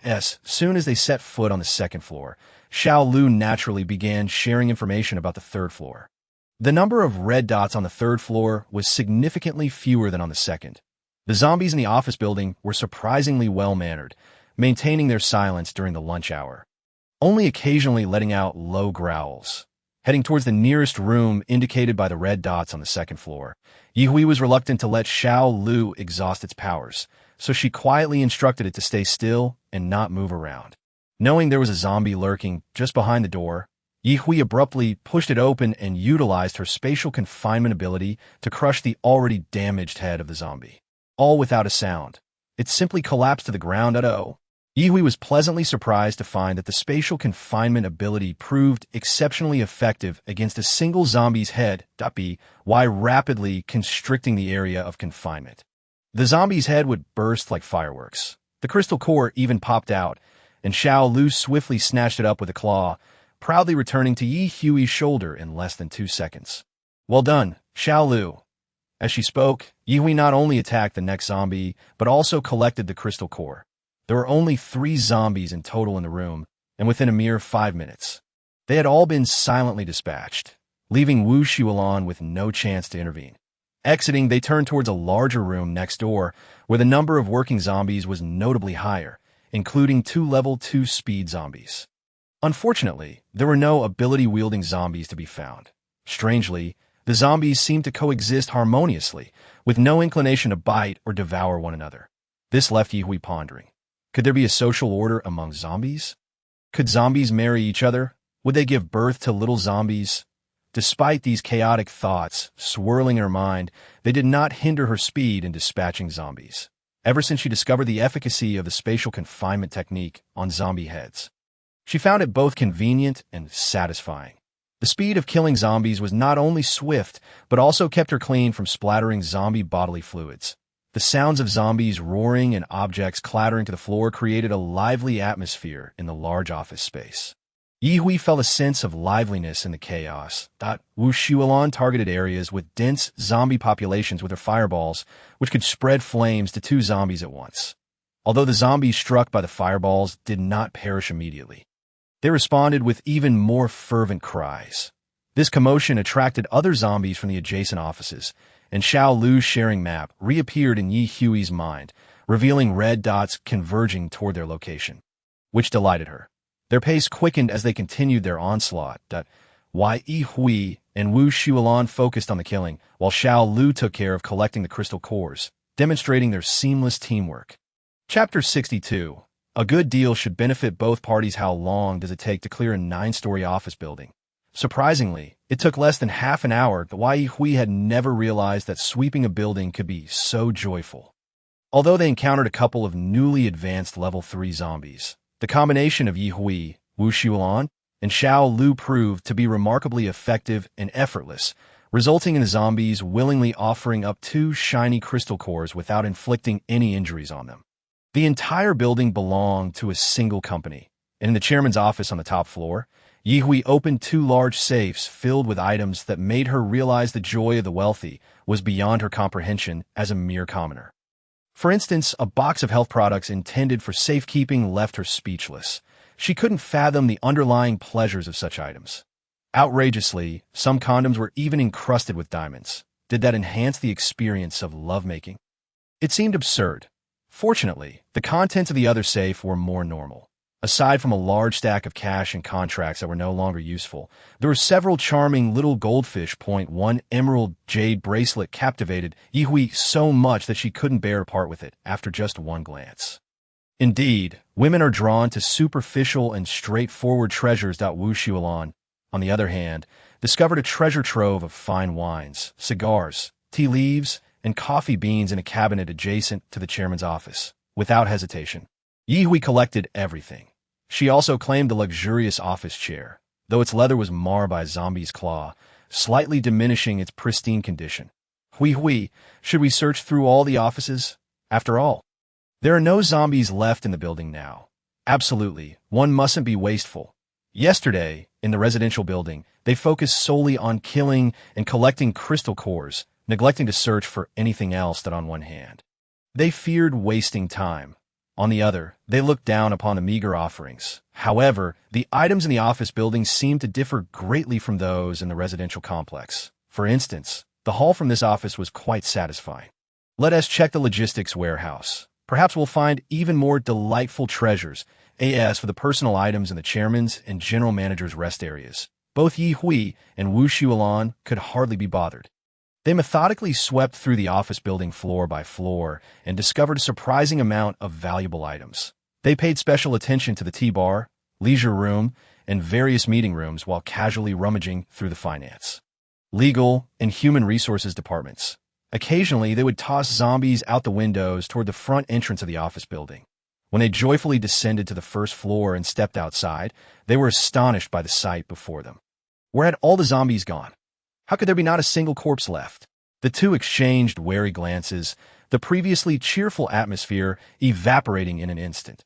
As soon as they set foot on the second floor, Xiao Lu naturally began sharing information about the third floor. The number of red dots on the third floor was significantly fewer than on the second. The zombies in the office building were surprisingly well-mannered, maintaining their silence during the lunch hour, only occasionally letting out low growls. Heading towards the nearest room indicated by the red dots on the second floor, Ye Hui was reluctant to let Xiao Lu exhaust its powers, so she quietly instructed it to stay still and not move around. Knowing there was a zombie lurking just behind the door, Ye Hui abruptly pushed it open and utilized her spatial confinement ability to crush the already damaged head of the zombie. All without a sound. It simply collapsed to the ground. Ye Hui was pleasantly surprised to find that the spatial confinement ability proved exceptionally effective against a single zombie's head, while rapidly constricting the area of confinement. The zombie's head would burst like fireworks. The crystal core even popped out, and Xiao Lu swiftly snatched it up with a claw, proudly returning to Ye Hui's shoulder in less than 2 seconds. Well done, Xiao Lu. As she spoke, Ye Hui not only attacked the next zombie, but also collected the crystal core. There were only 3 zombies in total in the room, and within a mere 5 minutes, they had all been silently dispatched, leaving Wu Xiulan with no chance to intervene. Exiting, they turned towards a larger room next door, where the number of working zombies was notably higher, including 2 level 2 speed zombies. Unfortunately, there were no ability-wielding zombies to be found. Strangely, the zombies seemed to coexist harmoniously, with no inclination to bite or devour one another. This left Ye Hui pondering. Could there be a social order among zombies? Could zombies marry each other? Would they give birth to little zombies? Despite these chaotic thoughts swirling in her mind, they did not hinder her speed in dispatching zombies. ever since she discovered the efficacy of the spatial confinement technique on zombie heads. She found it both convenient and satisfying. The speed of killing zombies was not only swift, but also kept her clean from splattering zombie bodily fluids. The sounds of zombies roaring and objects clattering to the floor created a lively atmosphere in the large office space. Ye Hui felt a sense of liveliness in the chaos. Wu Shualan targeted areas with dense zombie populations with her fireballs, which could spread flames to 2 zombies at once. Although the zombies struck by the fireballs did not perish immediately, they responded with even more fervent cries. This commotion attracted other zombies from the adjacent offices, and Xiao Lu's sharing map reappeared in Ye Hui's mind, revealing red dots converging toward their location, which delighted her. Their pace quickened as they continued their onslaught. Ye Hui and Wu Shualan focused on the killing, while Xiao Lu took care of collecting the crystal cores, demonstrating their seamless teamwork. Chapter 62. A good deal should benefit both parties. How long does it take to clear a 9-story office building? Surprisingly, it took less than half an hour. Ye Hui had never realized that sweeping a building could be so joyful. Although they encountered a couple of newly advanced level 3 zombies, the combination of Ye Hui, Wu Shualan, and Xiao Lu proved to be remarkably effective and effortless, resulting in the zombies willingly offering up 2 shiny crystal cores without inflicting any injuries on them. The entire building belonged to a single company, and in the chairman's office on the top floor, Ye Hui opened 2 large safes filled with items that made her realize the joy of the wealthy was beyond her comprehension as a mere commoner. For instance, a box of health products intended for safekeeping left her speechless. She couldn't fathom the underlying pleasures of such items. Outrageously, some condoms were even encrusted with diamonds. Did that enhance the experience of lovemaking? It seemed absurd. Fortunately, the contents of the other safe were more normal. Aside from a large stack of cash and contracts that were no longer useful, there were several charming little goldfish. One emerald jade bracelet captivated Ye Hui so much that she couldn't bear to part with it after just one glance. Indeed, women are drawn to superficial and straightforward treasures. Wu Shualan, on the other hand, discovered a treasure trove of fine wines, cigars, tea leaves, and coffee beans in a cabinet adjacent to the chairman's office. Without hesitation, Ye Hui collected everything. She also claimed the luxurious office chair, though its leather was marred by a zombie's claw, slightly diminishing its pristine condition. Hui, should we search through all the offices? After all, there are no zombies left in the building now. Absolutely, one mustn't be wasteful. Yesterday, in the residential building, they focused solely on killing and collecting crystal cores, neglecting to search for anything else that on one hand. They feared wasting time. On the other, they looked down upon the meager offerings. However, the items in the office building seemed to differ greatly from those in the residential complex. For instance, the haul from this office was quite satisfying. Let us check the logistics warehouse. Perhaps we'll find even more delightful treasures, as for the personal items in the chairman's and general manager's rest areas. Both Ye Hui and Wu Shualan could hardly be bothered. They methodically swept through the office building floor by floor and discovered a surprising amount of valuable items. They paid special attention to the tea bar, leisure room, and various meeting rooms while casually rummaging through the finance, legal, and human resources departments. Occasionally, they would toss zombies out the windows toward the front entrance of the office building. When they joyfully descended to the first floor and stepped outside, they were astonished by the sight before them. Where had all the zombies gone? How could there be not a single corpse left? The two exchanged wary glances, the previously cheerful atmosphere evaporating in an instant.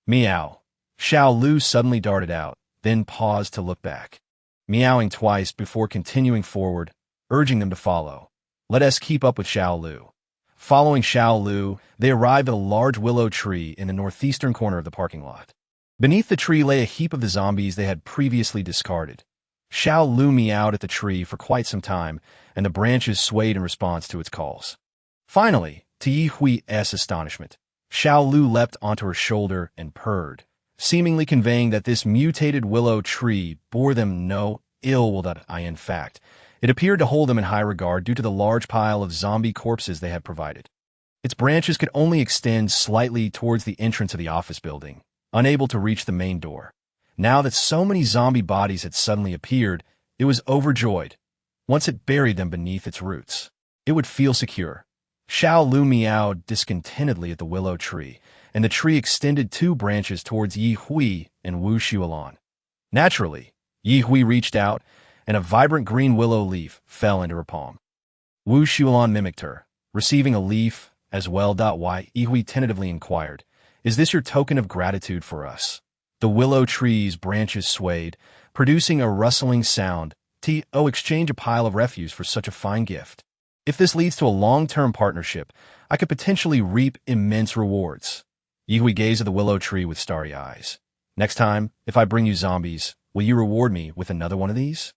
Meow. Xiao Lu suddenly darted out, then paused to look back, meowing twice before continuing forward, urging them to follow. Let us keep up with Xiao Lu. Following Xiao Lu, they arrived at a large willow tree in the northeastern corner of the parking lot. Beneath the tree lay a heap of the zombies they had previously discarded. Xiao Lu meowed at the tree for quite some time, and the branches swayed in response to its calls. Finally, to Ye Hui's astonishment, Xiao Lu leapt onto her shoulder and purred, seemingly conveying that this mutated willow tree bore them no ill will. In fact, it appeared to hold them in high regard due to the large pile of zombie corpses they had provided. Its branches could only extend slightly towards the entrance of the office building, unable to reach the main door. Now that so many zombie bodies had suddenly appeared, it was overjoyed. Once it buried them beneath its roots, it would feel secure. Xiao Lu meowed discontentedly at the willow tree, and the tree extended 2 branches towards Yi Hui and Wu Xuelan. Naturally, Yi Hui reached out, and a vibrant green willow leaf fell into her palm. Wu Xuelan mimicked her, receiving a leaf as well. Yi Hui tentatively inquired, "Is this your token of gratitude for us?" The willow tree's branches swayed, producing a rustling sound. Exchange a pile of refuse for such a fine gift. If this leads to a long-term partnership, I could potentially reap immense rewards. Yi Hui gazed at the willow tree with starry eyes. Next time, if I bring you zombies, will you reward me with another one of these?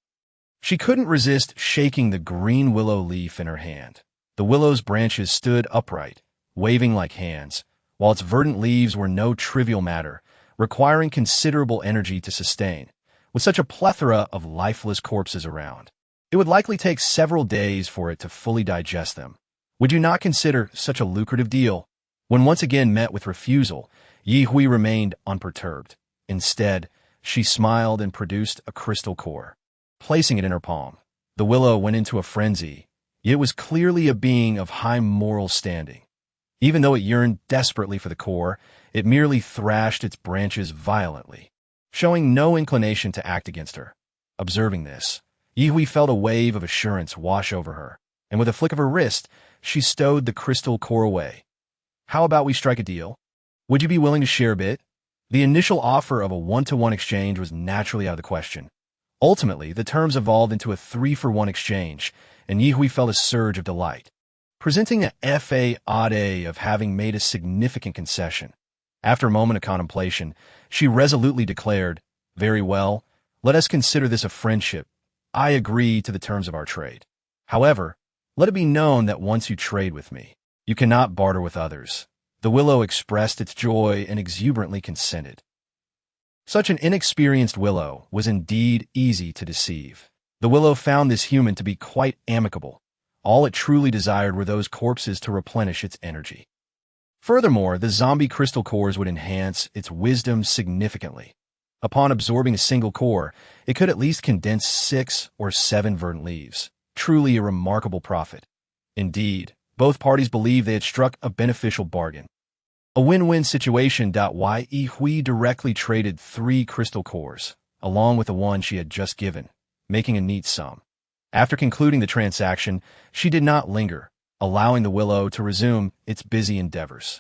She couldn't resist shaking the green willow leaf in her hand. The willow's branches stood upright, waving like hands, while its verdant leaves were no trivial matter, requiring considerable energy to sustain. With such a plethora of lifeless corpses around, it would likely take several days for it to fully digest them. Would you not consider such a lucrative deal? When once again met with refusal, Yi Hui remained unperturbed. Instead, she smiled and produced a crystal core. Placing it in her palm, the willow went into a frenzy. It was clearly a being of high moral standing. Even though it yearned desperately for the core, it merely thrashed its branches violently, showing no inclination to act against her. Observing this, Yi Hui felt a wave of assurance wash over her, and with a flick of her wrist, she stowed the crystal core away. How about we strike a deal? Would you be willing to share a bit? The initial offer of a 1-to-1 exchange was naturally out of the question. Ultimately, the terms evolved into a 3-for-1 exchange, and Yi Hui felt a surge of delight, presenting a fa of having made a significant concession. After a moment of contemplation, she resolutely declared, "Very well, let us consider this a friendship. I agree to the terms of our trade. However, let it be known that once you trade with me, you cannot barter with others." The willow expressed its joy and exuberantly consented. Such an inexperienced willow was indeed easy to deceive. The willow found this human to be quite amicable. All it truly desired were those corpses to replenish its energy. Furthermore, the zombie crystal cores would enhance its wisdom significantly. Upon absorbing a single core, it could at least condense 6 or 7 verdant leaves. Truly a remarkable profit. Indeed, both parties believed they had struck a beneficial bargain. A win-win situation. Yi Hui directly traded 3 crystal cores, along with the one she had just given, making a neat sum. After concluding the transaction, she did not linger, allowing the willow to resume its busy endeavors.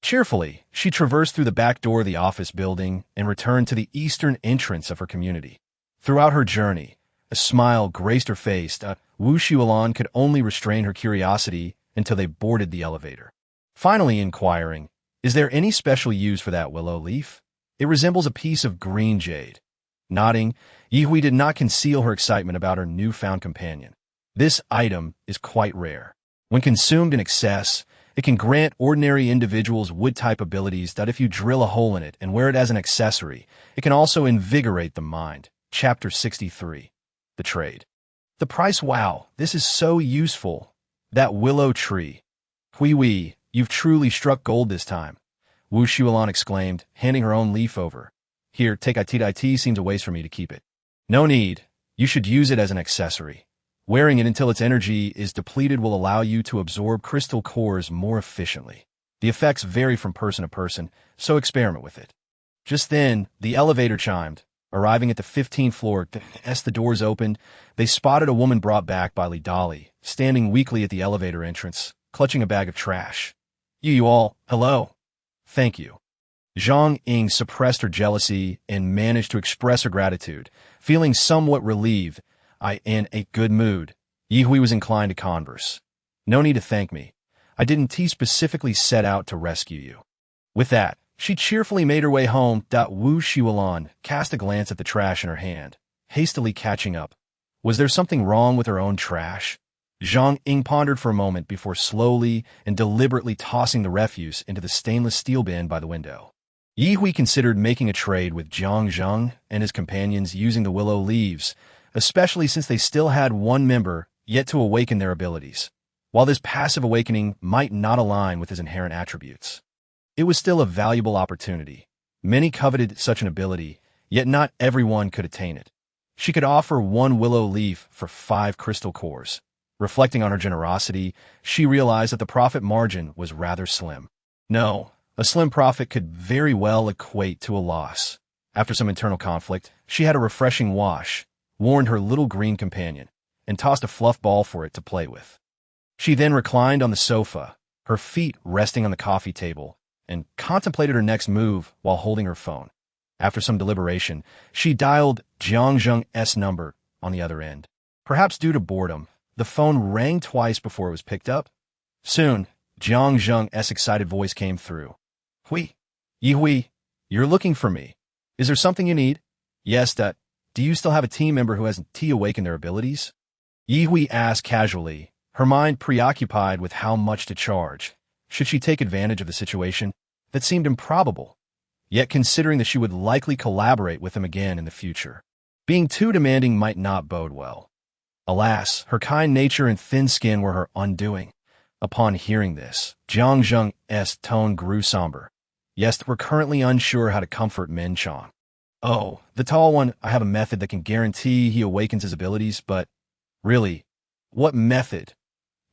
Cheerfully, she traversed through the back door of the office building and returned to the eastern entrance of her community. Throughout her journey, a smile graced her face. Wu Xuelan could only restrain her curiosity until they boarded the elevator. Finally inquiring, "Is there any special use for that willow leaf? It resembles a piece of green jade." Nodding, Yi Hui did not conceal her excitement about her newfound companion. This item is quite rare. When consumed in excess, it can grant ordinary individuals wood-type abilities that if you drill a hole in it and wear it as an accessory, it can also invigorate the mind. Chapter 63. The Trade. The price. Wow, this is so useful. That willow tree. Hui, you've truly struck gold this time, Wu Xuelan exclaimed, handing her own leaf over. "Here, take it. It seems a waste for me to keep it." "No need. You should use it as an accessory. Wearing it until its energy is depleted will allow you to absorb crystal cores more efficiently. The effects vary from person to person, so experiment with it." Just then, the elevator chimed. Arriving at the 15th floor, as the doors opened, they spotted a woman brought back by Li Dali, standing weakly at the elevator entrance, clutching a bag of trash. You all, hello." "Thank you." Zhang Ying suppressed her jealousy and managed to express her gratitude, feeling somewhat relieved. "I in a good mood." Yi Hui was inclined to converse. "No need to thank me. I didn't specifically set out to rescue you." With that, she cheerfully made her way home. Wu Xuelan cast a glance at the trash in her hand, hastily catching up. Was there something wrong with her own trash? Zhang Ying pondered for a moment before slowly and deliberately tossing the refuse into the stainless steel bin by the window. Yi Hui considered making a trade with Jiang Zheng and his companions using the willow leaves, especially since they still had one member yet to awaken their abilities. While this passive awakening might not align with his inherent attributes, it was still a valuable opportunity. Many coveted such an ability, yet not everyone could attain it. She could offer 1 willow leaf for 5 crystal cores. Reflecting on her generosity, she realized that the profit margin was rather slim. No, a slim profit could very well equate to a loss. After some internal conflict, she had a refreshing wash, warned her little green companion, and tossed a fluff ball for it to play with. She then reclined on the sofa, her feet resting on the coffee table, and contemplated her next move while holding her phone. After some deliberation, she dialed Jiang Zheng's number on the other end. Perhaps due to boredom, the phone rang twice before it was picked up. Soon, Jiang Zheng's excited voice came through. Hui, you're looking for me. Is there something you need? Yes, do you still have a team member who hasn't awakened their abilities? Hui asked casually, her mind preoccupied with how much to charge. Should she take advantage of the situation? That seemed improbable, yet considering that she would likely collaborate with him again in the future. Being too demanding might not bode well. Alas, her kind nature and thin skin were her undoing. Upon hearing this, Jiang Zheng's tone grew somber. Yes, we're currently unsure how to comfort Min Chong. Oh, the tall one, I have a method that can guarantee he awakens his abilities, but really, what method?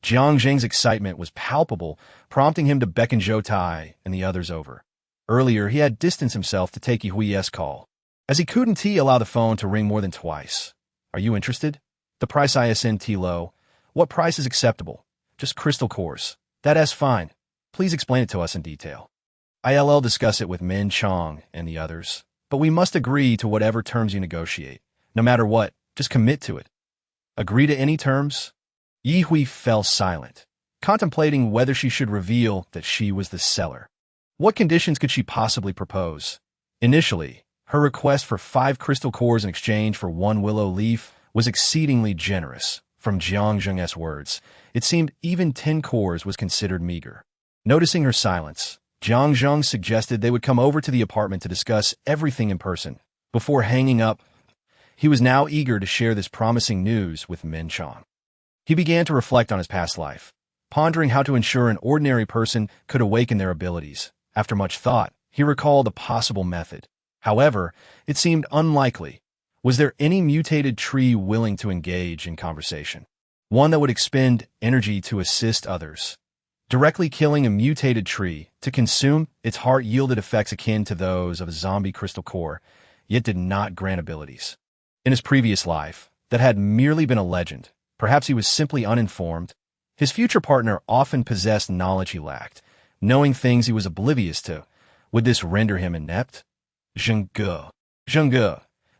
Jiang Zheng's excitement was palpable, prompting him to beckon Zhou Tai and the others over. Earlier, he had distanced himself to take Yihui's call, as he couldn't allow the phone to ring more than twice. Are you interested? The price isn't low. What price is acceptable? Just crystal cores. That's fine. Please explain it to us in detail. I'll discuss it with Min Chong and the others, but we must agree to whatever terms you negotiate. No matter what, just commit to it. Agree to any terms? Yihui fell silent, contemplating whether she should reveal that she was the seller. What conditions could she possibly propose? Initially, her request for 5 crystal cores in exchange for 1 willow leaf was exceedingly generous. From Jiang Zheng's words, it seemed even 10 cores was considered meager. Noticing her silence, Jiang Zheng suggested they would come over to the apartment to discuss everything in person. Before hanging up, he was now eager to share this promising news with Min Chong. He began to reflect on his past life, pondering how to ensure an ordinary person could awaken their abilities. After much thought, he recalled a possible method. However, it seemed unlikely. Was there any mutated tree willing to engage in conversation? One that would expend energy to assist others. Directly killing a mutated tree to consume its heart yielded effects akin to those of a zombie crystal core, yet did not grant abilities. In his previous life, that had merely been a legend, perhaps he was simply uninformed. His future partner often possessed knowledge he lacked, knowing things he was oblivious to. Would this render him inept? Zhengge,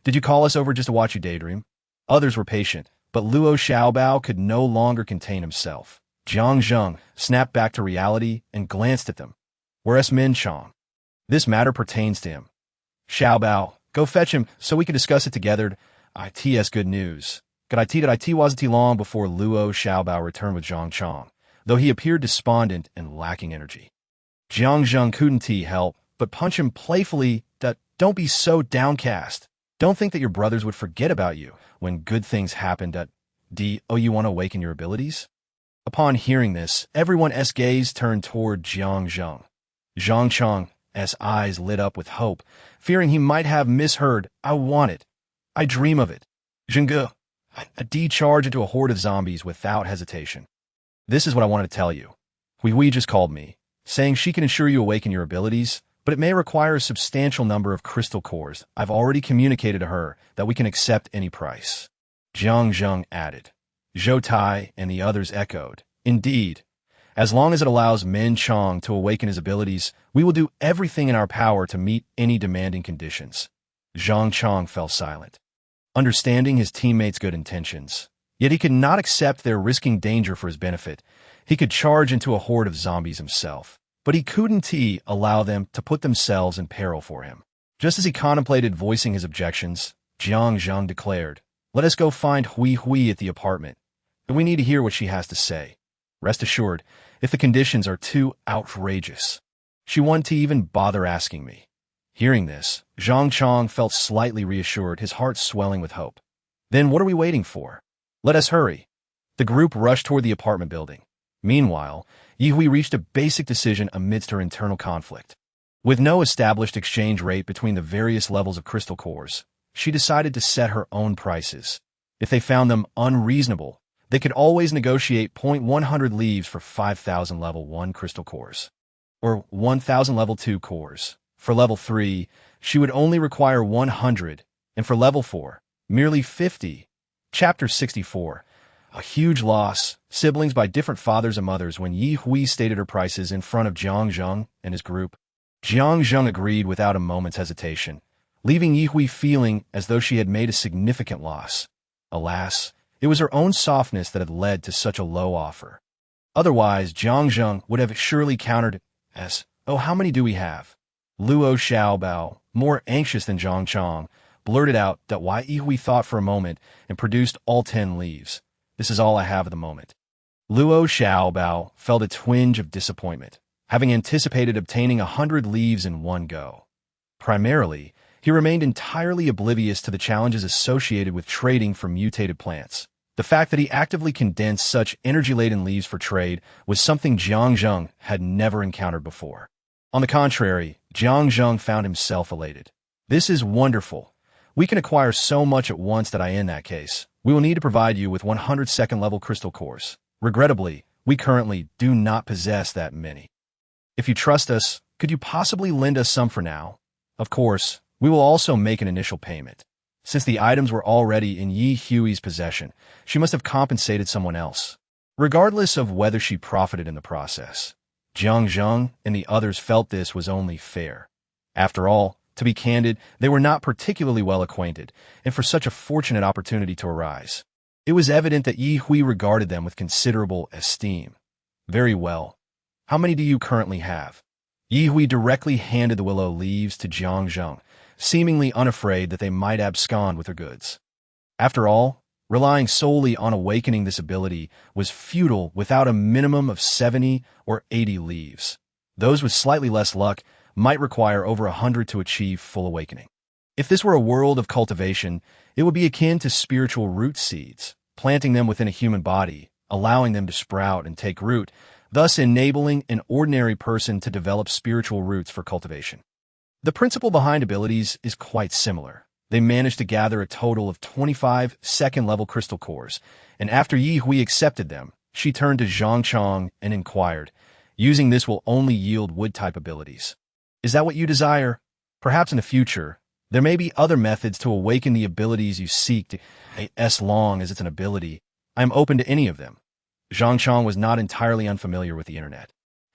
did you call us over just to watch you daydream? Others were patient, but Luo Xiaobao could no longer contain himself. Jiang Zheng snapped back to reality and glanced at them. Whereas Min Chong? This matter pertains to him. Xiaobao, go fetch him so we can discuss it together. It's good news. It wasn't long before Luo Xiaobao returned with Zhang Chong, though he appeared despondent and lacking energy. Jiang Zheng couldn't help but punch him playfully. Don't be so downcast. Don't think that your brothers would forget about you when good things happen. You want to awaken your abilities? Upon hearing this, everyone's gaze turned toward Jiang Zheng. Zhang Chong's eyes lit up with hope, fearing he might have misheard. I want it. I dream of it. Zhengge, I discharge into a horde of zombies without hesitation. This is what I wanted to tell you. Hui just called me, saying she can ensure you awaken your abilities, but it may require a substantial number of crystal cores. I've already communicated to her that we can accept any price. Jiang Zheng added. Zhou Tai and the others echoed. Indeed. As long as it allows Min Chong to awaken his abilities, we will do everything in our power to meet any demanding conditions. Zhang Chong fell silent, understanding his teammates' good intentions. Yet he could not accept their risking danger for his benefit. He could charge into a horde of zombies himself, but he couldn't allow them to put themselves in peril for him. Just as he contemplated voicing his objections, Jiang Zheng declared, "Let us go find Hui at the apartment. We need to hear what she has to say. Rest assured, if the conditions are too outrageous, she won't even bother asking me." Hearing this, Zhang Chong felt slightly reassured, his heart swelling with hope. Then what are we waiting for? Let us hurry. The group rushed toward the apartment building. Meanwhile, Yihui reached a basic decision amidst her internal conflict. With no established exchange rate between the various levels of crystal cores, she decided to set her own prices. If they found them unreasonable, they They could always negotiate 100 leaves for 5,000 level 1 crystal cores, or 1,000 level 2 cores. For level 3, she would only require 100, and for level 4, merely 50. Chapter 64. A huge loss. Siblings by different fathers and mothers when Ye Hui stated her prices in front of Jiang Zheng and his group. Jiang Zheng agreed without a moment's hesitation, leaving Ye Hui feeling as though she had made a significant loss. Alas, it was her own softness that had led to such a low offer. Otherwise, Jiang Zheng would have surely countered as, "Oh, how many do we have?" Luo Xiaobao, more anxious than Zhang Chong, blurted out that Ye Hui thought for a moment and produced all 10 leaves. "This is all I have at the moment." Luo Xiaobao felt a twinge of disappointment, having anticipated obtaining 100 leaves in one go. Primarily, he remained entirely oblivious to the challenges associated with trading for mutated plants. The fact that he actively condensed such energy-laden leaves for trade was something Jiang Zheng had never encountered before. On the contrary, Jiang Zheng found himself elated. "This is wonderful. We can acquire so much at once that in that case, we will need to provide you with 100 second-level crystal cores. Regrettably, we currently do not possess that many. If you trust us, could you possibly lend us some for now? Of course, we will also make an initial payment." Since the items were already in Ye Hui's possession, she must have compensated someone else, regardless of whether she profited in the process. Jiang Zheng and the others felt this was only fair. After all, to be candid, they were not particularly well acquainted, and for such a fortunate opportunity to arise, it was evident that Ye Hui regarded them with considerable esteem. "Very well. How many do you currently have?" Ye Hui directly handed the willow leaves to Jiang Zheng, seemingly unafraid that they might abscond with her goods. After all, relying solely on awakening this ability was futile without a minimum of 70 or 80 leaves. Those with slightly less luck might require over 100 to achieve full awakening. If this were a world of cultivation, it would be akin to spiritual root seeds, planting them within a human body, allowing them to sprout and take root, thus enabling an ordinary person to develop spiritual roots for cultivation. The principle behind abilities is quite similar. They managed to gather a total of 25 second-level crystal cores, and after Ye Hui accepted them, she turned to Zhang Chong and inquired, "Using this will only yield wood-type abilities. Is that what you desire? Perhaps in the future, there may be other methods to awaken the abilities you seek to, as long as it's an ability. I am open to any of them." Zhang Chong was not entirely unfamiliar with the internet.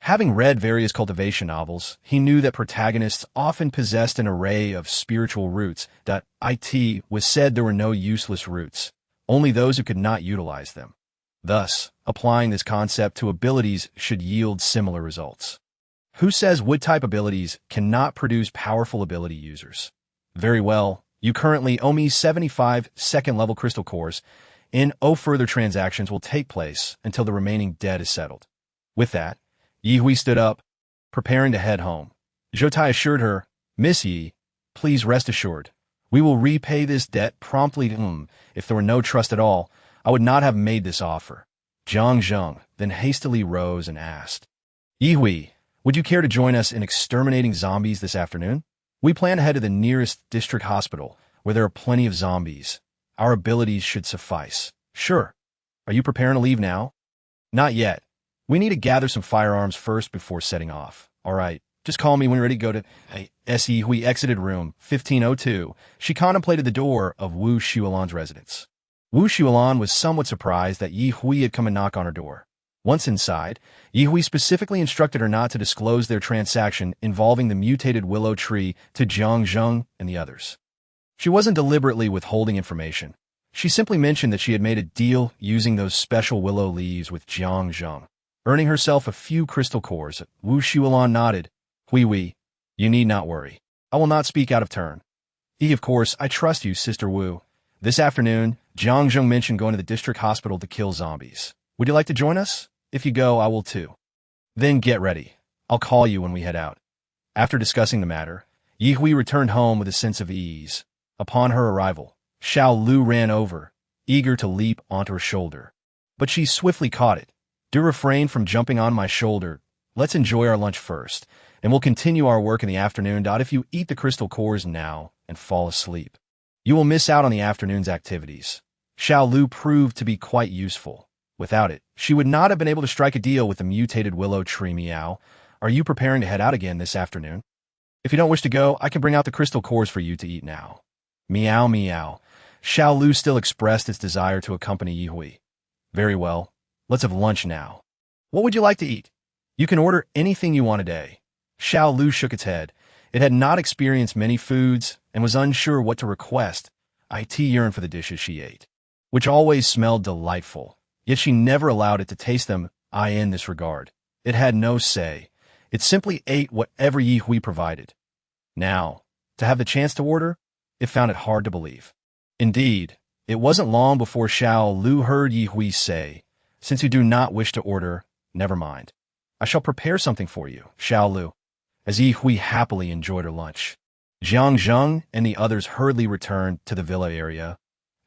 Having read various cultivation novels, he knew that protagonists often possessed an array of spiritual roots. It was said there were no useless roots, only those who could not utilize them. Thus, applying this concept to abilities should yield similar results. Who says wood-type abilities cannot produce powerful ability users? Very well, you currently owe me 75 second-level crystal cores, and no further transactions will take place until the remaining debt is settled. With that, Ye Hui stood up, preparing to head home. Zhou assured her, "Miss Yi, please rest assured. We will repay this debt promptly. If there were no trust at all, I would not have made this offer." Jiang Zheng then hastily rose and asked, "Ye Hui, would you care to join us in exterminating zombies this afternoon? We plan to head to the nearest district hospital, where there are plenty of zombies. Our abilities should suffice." "Sure. Are you preparing to leave now?" "Not yet. We need to gather some firearms first before setting off." "All right. Just call me when you're ready to go to..." Ye Hui exited room 1502. She contemplated the door of Wu Xuelan's residence. Wu Xuelan was somewhat surprised that Ye Hui had come and knock on her door. Once inside, Ye Hui specifically instructed her not to disclose their transaction involving the mutated willow tree to Jiang Zheng and the others. She wasn't deliberately withholding information. She simply mentioned that she had made a deal using those special willow leaves with Jiang Zheng, earning herself a few crystal cores. Wu Xuelan nodded. "Hui, you need not worry. I will not speak out of turn. Of course, I trust you, Sister Wu. This afternoon, Jiang Zheng mentioned going to the district hospital to kill zombies. Would you like to join us? If you go, I will too. Then get ready. I'll call you when we head out." After discussing the matter, Ye Hui returned home with a sense of ease. Upon her arrival, Xiao Lu ran over, eager to leap onto her shoulder. But she swiftly caught it. "Do refrain from jumping on my shoulder. Let's enjoy our lunch first, and we'll continue our work in the afternoon. If you eat the crystal cores now and fall asleep, you will miss out on the afternoon's activities." Xiao Lu proved to be quite useful. Without it, she would not have been able to strike a deal with the mutated willow tree. Meow. Are you preparing to head out again this afternoon? If you don't wish to go, I can bring out the crystal cores for you to eat now. Meow meow. Xiao Lu still expressed its desire to accompany Yi Hui. Very well. Let's have lunch now. What would you like to eat? You can order anything you want today. Xiao Lu shook its head. It had not experienced many foods and was unsure what to request. It yearned for the dishes she ate, which always smelled delightful. Yet she never allowed it to taste them. In this regard, it had no say. It simply ate whatever Yi Hui provided. Now, to have the chance to order, it found it hard to believe. Indeed, it wasn't long before Xiao Lu heard Yi Hui say, "Since you do not wish to order, never mind. I shall prepare something for you, Xiao Lu." As Yi Hui happily enjoyed her lunch, Jiang Zheng and the others hurriedly returned to the villa area.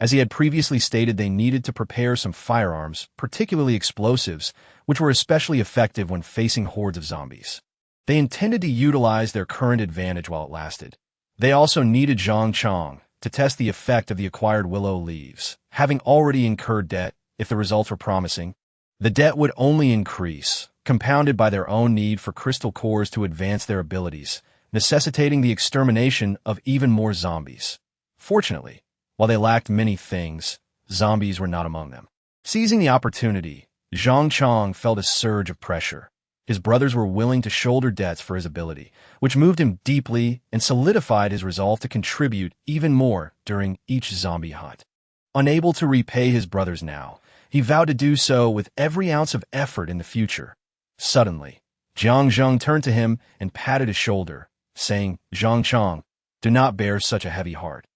As he had previously stated, they needed to prepare some firearms, particularly explosives, which were especially effective when facing hordes of zombies. They intended to utilize their current advantage while it lasted. They also needed Zhang Chong to test the effect of the acquired willow leaves, having already incurred debt. If the results were promising, the debt would only increase, compounded by their own need for crystal cores to advance their abilities, necessitating the extermination of even more zombies. Fortunately, while they lacked many things, zombies were not among them. Seizing the opportunity, Zhang Chong felt a surge of pressure. His brothers were willing to shoulder debts for his ability, which moved him deeply and solidified his resolve to contribute even more during each zombie hunt. Unable to repay his brothers now, he vowed to do so with every ounce of effort in the future. Suddenly, Jiang Zheng turned to him and patted his shoulder, saying, "Zhang Chong, do not bear such a heavy heart.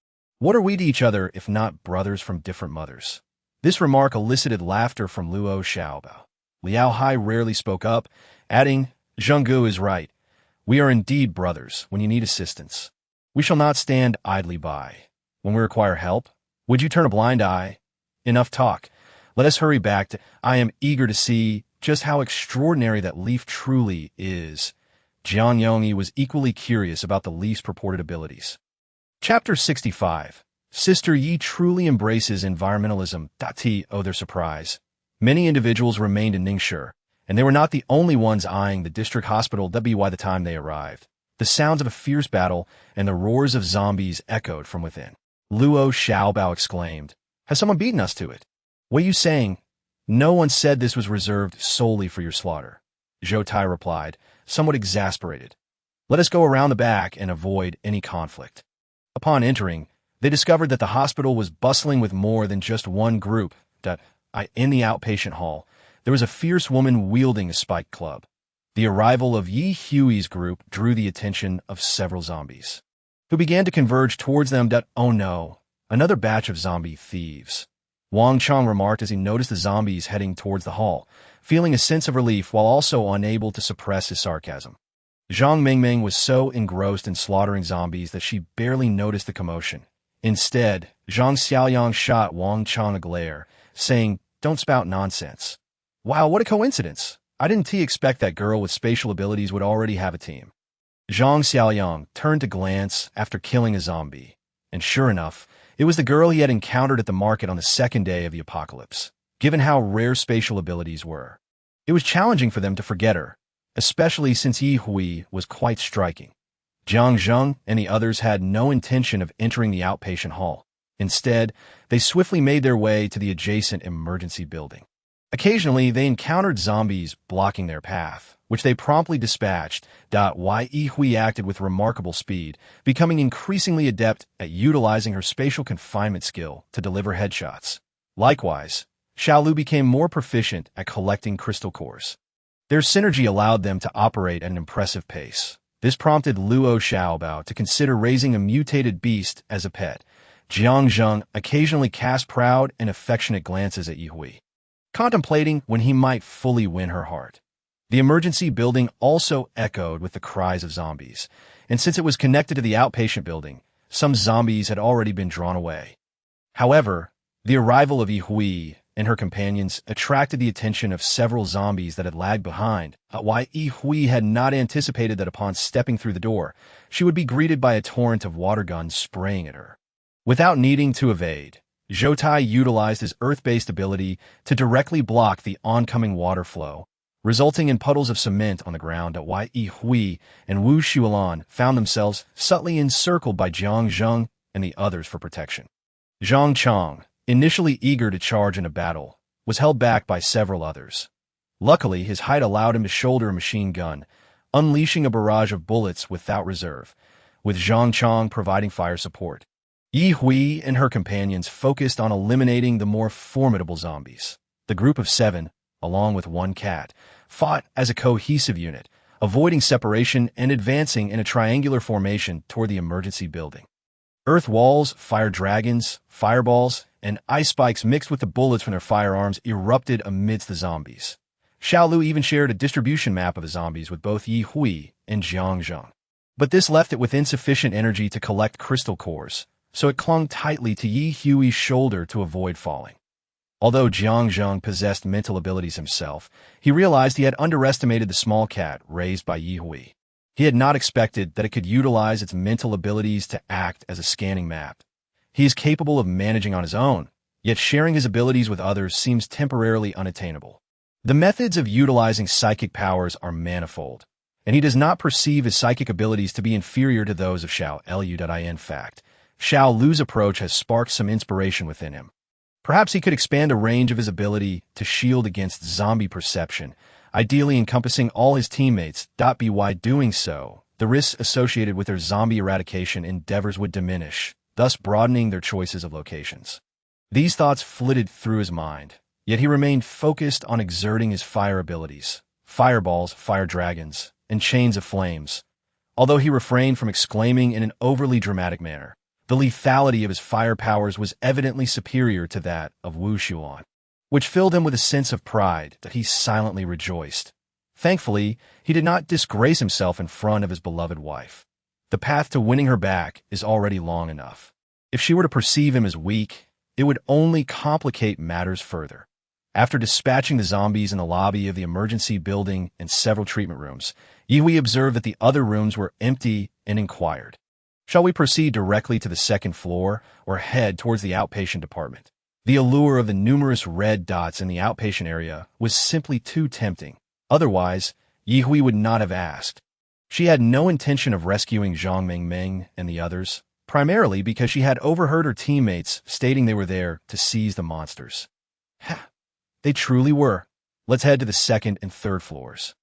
What are we to each other if not brothers from different mothers?" This remark elicited laughter from Luo Xiaobao. Liao Hai rarely spoke up, adding, "Zhenggu is right. We are indeed brothers when you need assistance. We shall not stand idly by. When we require help, would you turn a blind eye? Enough talk. Let us hurry back to... I am eager to see just how extraordinary that leaf truly is." Jiang Yongyi was equally curious about the leaf's purported abilities. Chapter 65. Sister Yi truly embraces environmentalism. To their surprise, many individuals remained in Ningshi, and they were not the only ones eyeing the district hospital by the time they arrived. The sounds of a fierce battle and the roars of zombies echoed from within. Luo Xiaobao exclaimed, "Has someone beaten us to it?" "What are you saying? No one said this was reserved solely for your slaughter," Zhou Tai replied, somewhat exasperated. "Let us go around the back and avoid any conflict." Upon entering, they discovered that the hospital was bustling with more than just one group. In the outpatient hall, there was a fierce woman wielding a spiked club. The arrival of Yi Hui's group drew the attention of several zombies, who began to converge towards them. "Oh no, another batch of zombie thieves," Wang Chong remarked as he noticed the zombies heading towards the hall, feeling a sense of relief while also unable to suppress his sarcasm. Zhang Mingming was so engrossed in slaughtering zombies that she barely noticed the commotion. Instead, Zhang Xiaoyang shot Wang Chong a glare, saying, "Don't spout nonsense." "Wow, what a coincidence. I didn't expect that girl with spatial abilities would already have a team." Zhang Xiaoyang turned to glance after killing a zombie, and sure enough, it was the girl he had encountered at the market on the second day of the apocalypse. Given how rare spatial abilities were, it was challenging for them to forget her, especially since Yi Hui was quite striking. Jiang Zheng and the others had no intention of entering the outpatient hall. Instead, they swiftly made their way to the adjacent emergency building. Occasionally, they encountered zombies blocking their path, which they promptly dispatched. Yi Hui acted with remarkable speed, becoming increasingly adept at utilizing her spatial confinement skill to deliver headshots. Likewise, Xiao Lu became more proficient at collecting crystal cores. Their synergy allowed them to operate at an impressive pace. This prompted Luo Xiaobao to consider raising a mutated beast as a pet. Jiang Zheng occasionally cast proud and affectionate glances at Yi Hui, contemplating when he might fully win her heart. The emergency building also echoed with the cries of zombies, and since it was connected to the outpatient building, some zombies had already been drawn away. However, the arrival of Yi Hui and her companions attracted the attention of several zombies that had lagged behind. Yi Hui had not anticipated that upon stepping through the door, she would be greeted by a torrent of water guns spraying at her. Without needing to evade, Zhoutai utilized his earth-based ability to directly block the oncoming water flow, resulting in puddles of cement on the ground. Ye and Wu Shuolan found themselves subtly encircled by Jiang Zheng and the others for protection. Zhang Chang, initially eager to charge in a battle, was held back by several others. Luckily, his height allowed him to shoulder a machine gun, unleashing a barrage of bullets without reserve, with Zhang Chang providing fire support. Yi Hui and her companions focused on eliminating the more formidable zombies. The group of 7, along with one cat, fought as a cohesive unit, avoiding separation and advancing in a triangular formation toward the emergency building. Earth walls, fire dragons, fireballs, and ice spikes mixed with the bullets from their firearms erupted amidst the zombies. Xiaolu even shared a distribution map of the zombies with both Yi Hui and Jiang Zheng. But this left it with insufficient energy to collect crystal cores, so it clung tightly to Yi Hui's shoulder to avoid falling. Although Jiang Zheng possessed mental abilities himself, he realized he had underestimated the small cat raised by Yi Hui. He had not expected that it could utilize its mental abilities to act as a scanning map. He is capable of managing on his own, yet sharing his abilities with others seems temporarily unattainable. The methods of utilizing psychic powers are manifold, and he does not perceive his psychic abilities to be inferior to those of Xiaolu. In fact, Xiaolu's approach has sparked some inspiration within him. Perhaps he could expand the range of his ability to shield against zombie perception, ideally encompassing all his teammates. By doing so, the risks associated with their zombie eradication endeavors would diminish, thus broadening their choices of locations. These thoughts flitted through his mind, yet he remained focused on exerting his fire abilities, fireballs, fire dragons, and chains of flames. Although he refrained from exclaiming in an overly dramatic manner, the lethality of his fire powers was evidently superior to that of Wu Shuolan, which filled him with a sense of pride that he silently rejoiced. Thankfully, he did not disgrace himself in front of his beloved wife. The path to winning her back is already long enough. If she were to perceive him as weak, it would only complicate matters further. After dispatching the zombies in the lobby of the emergency building and several treatment rooms, Yi Hui observed that the other rooms were empty and inquired, "Shall we proceed directly to the second floor or head towards the outpatient department?" The allure of the numerous red dots in the outpatient area was simply too tempting. Otherwise, Yi Hui would not have asked. She had no intention of rescuing Zhang Mengmeng and the others, primarily because she had overheard her teammates stating they were there to seize the monsters. Ha! They truly were. Let's head to the second and third floors.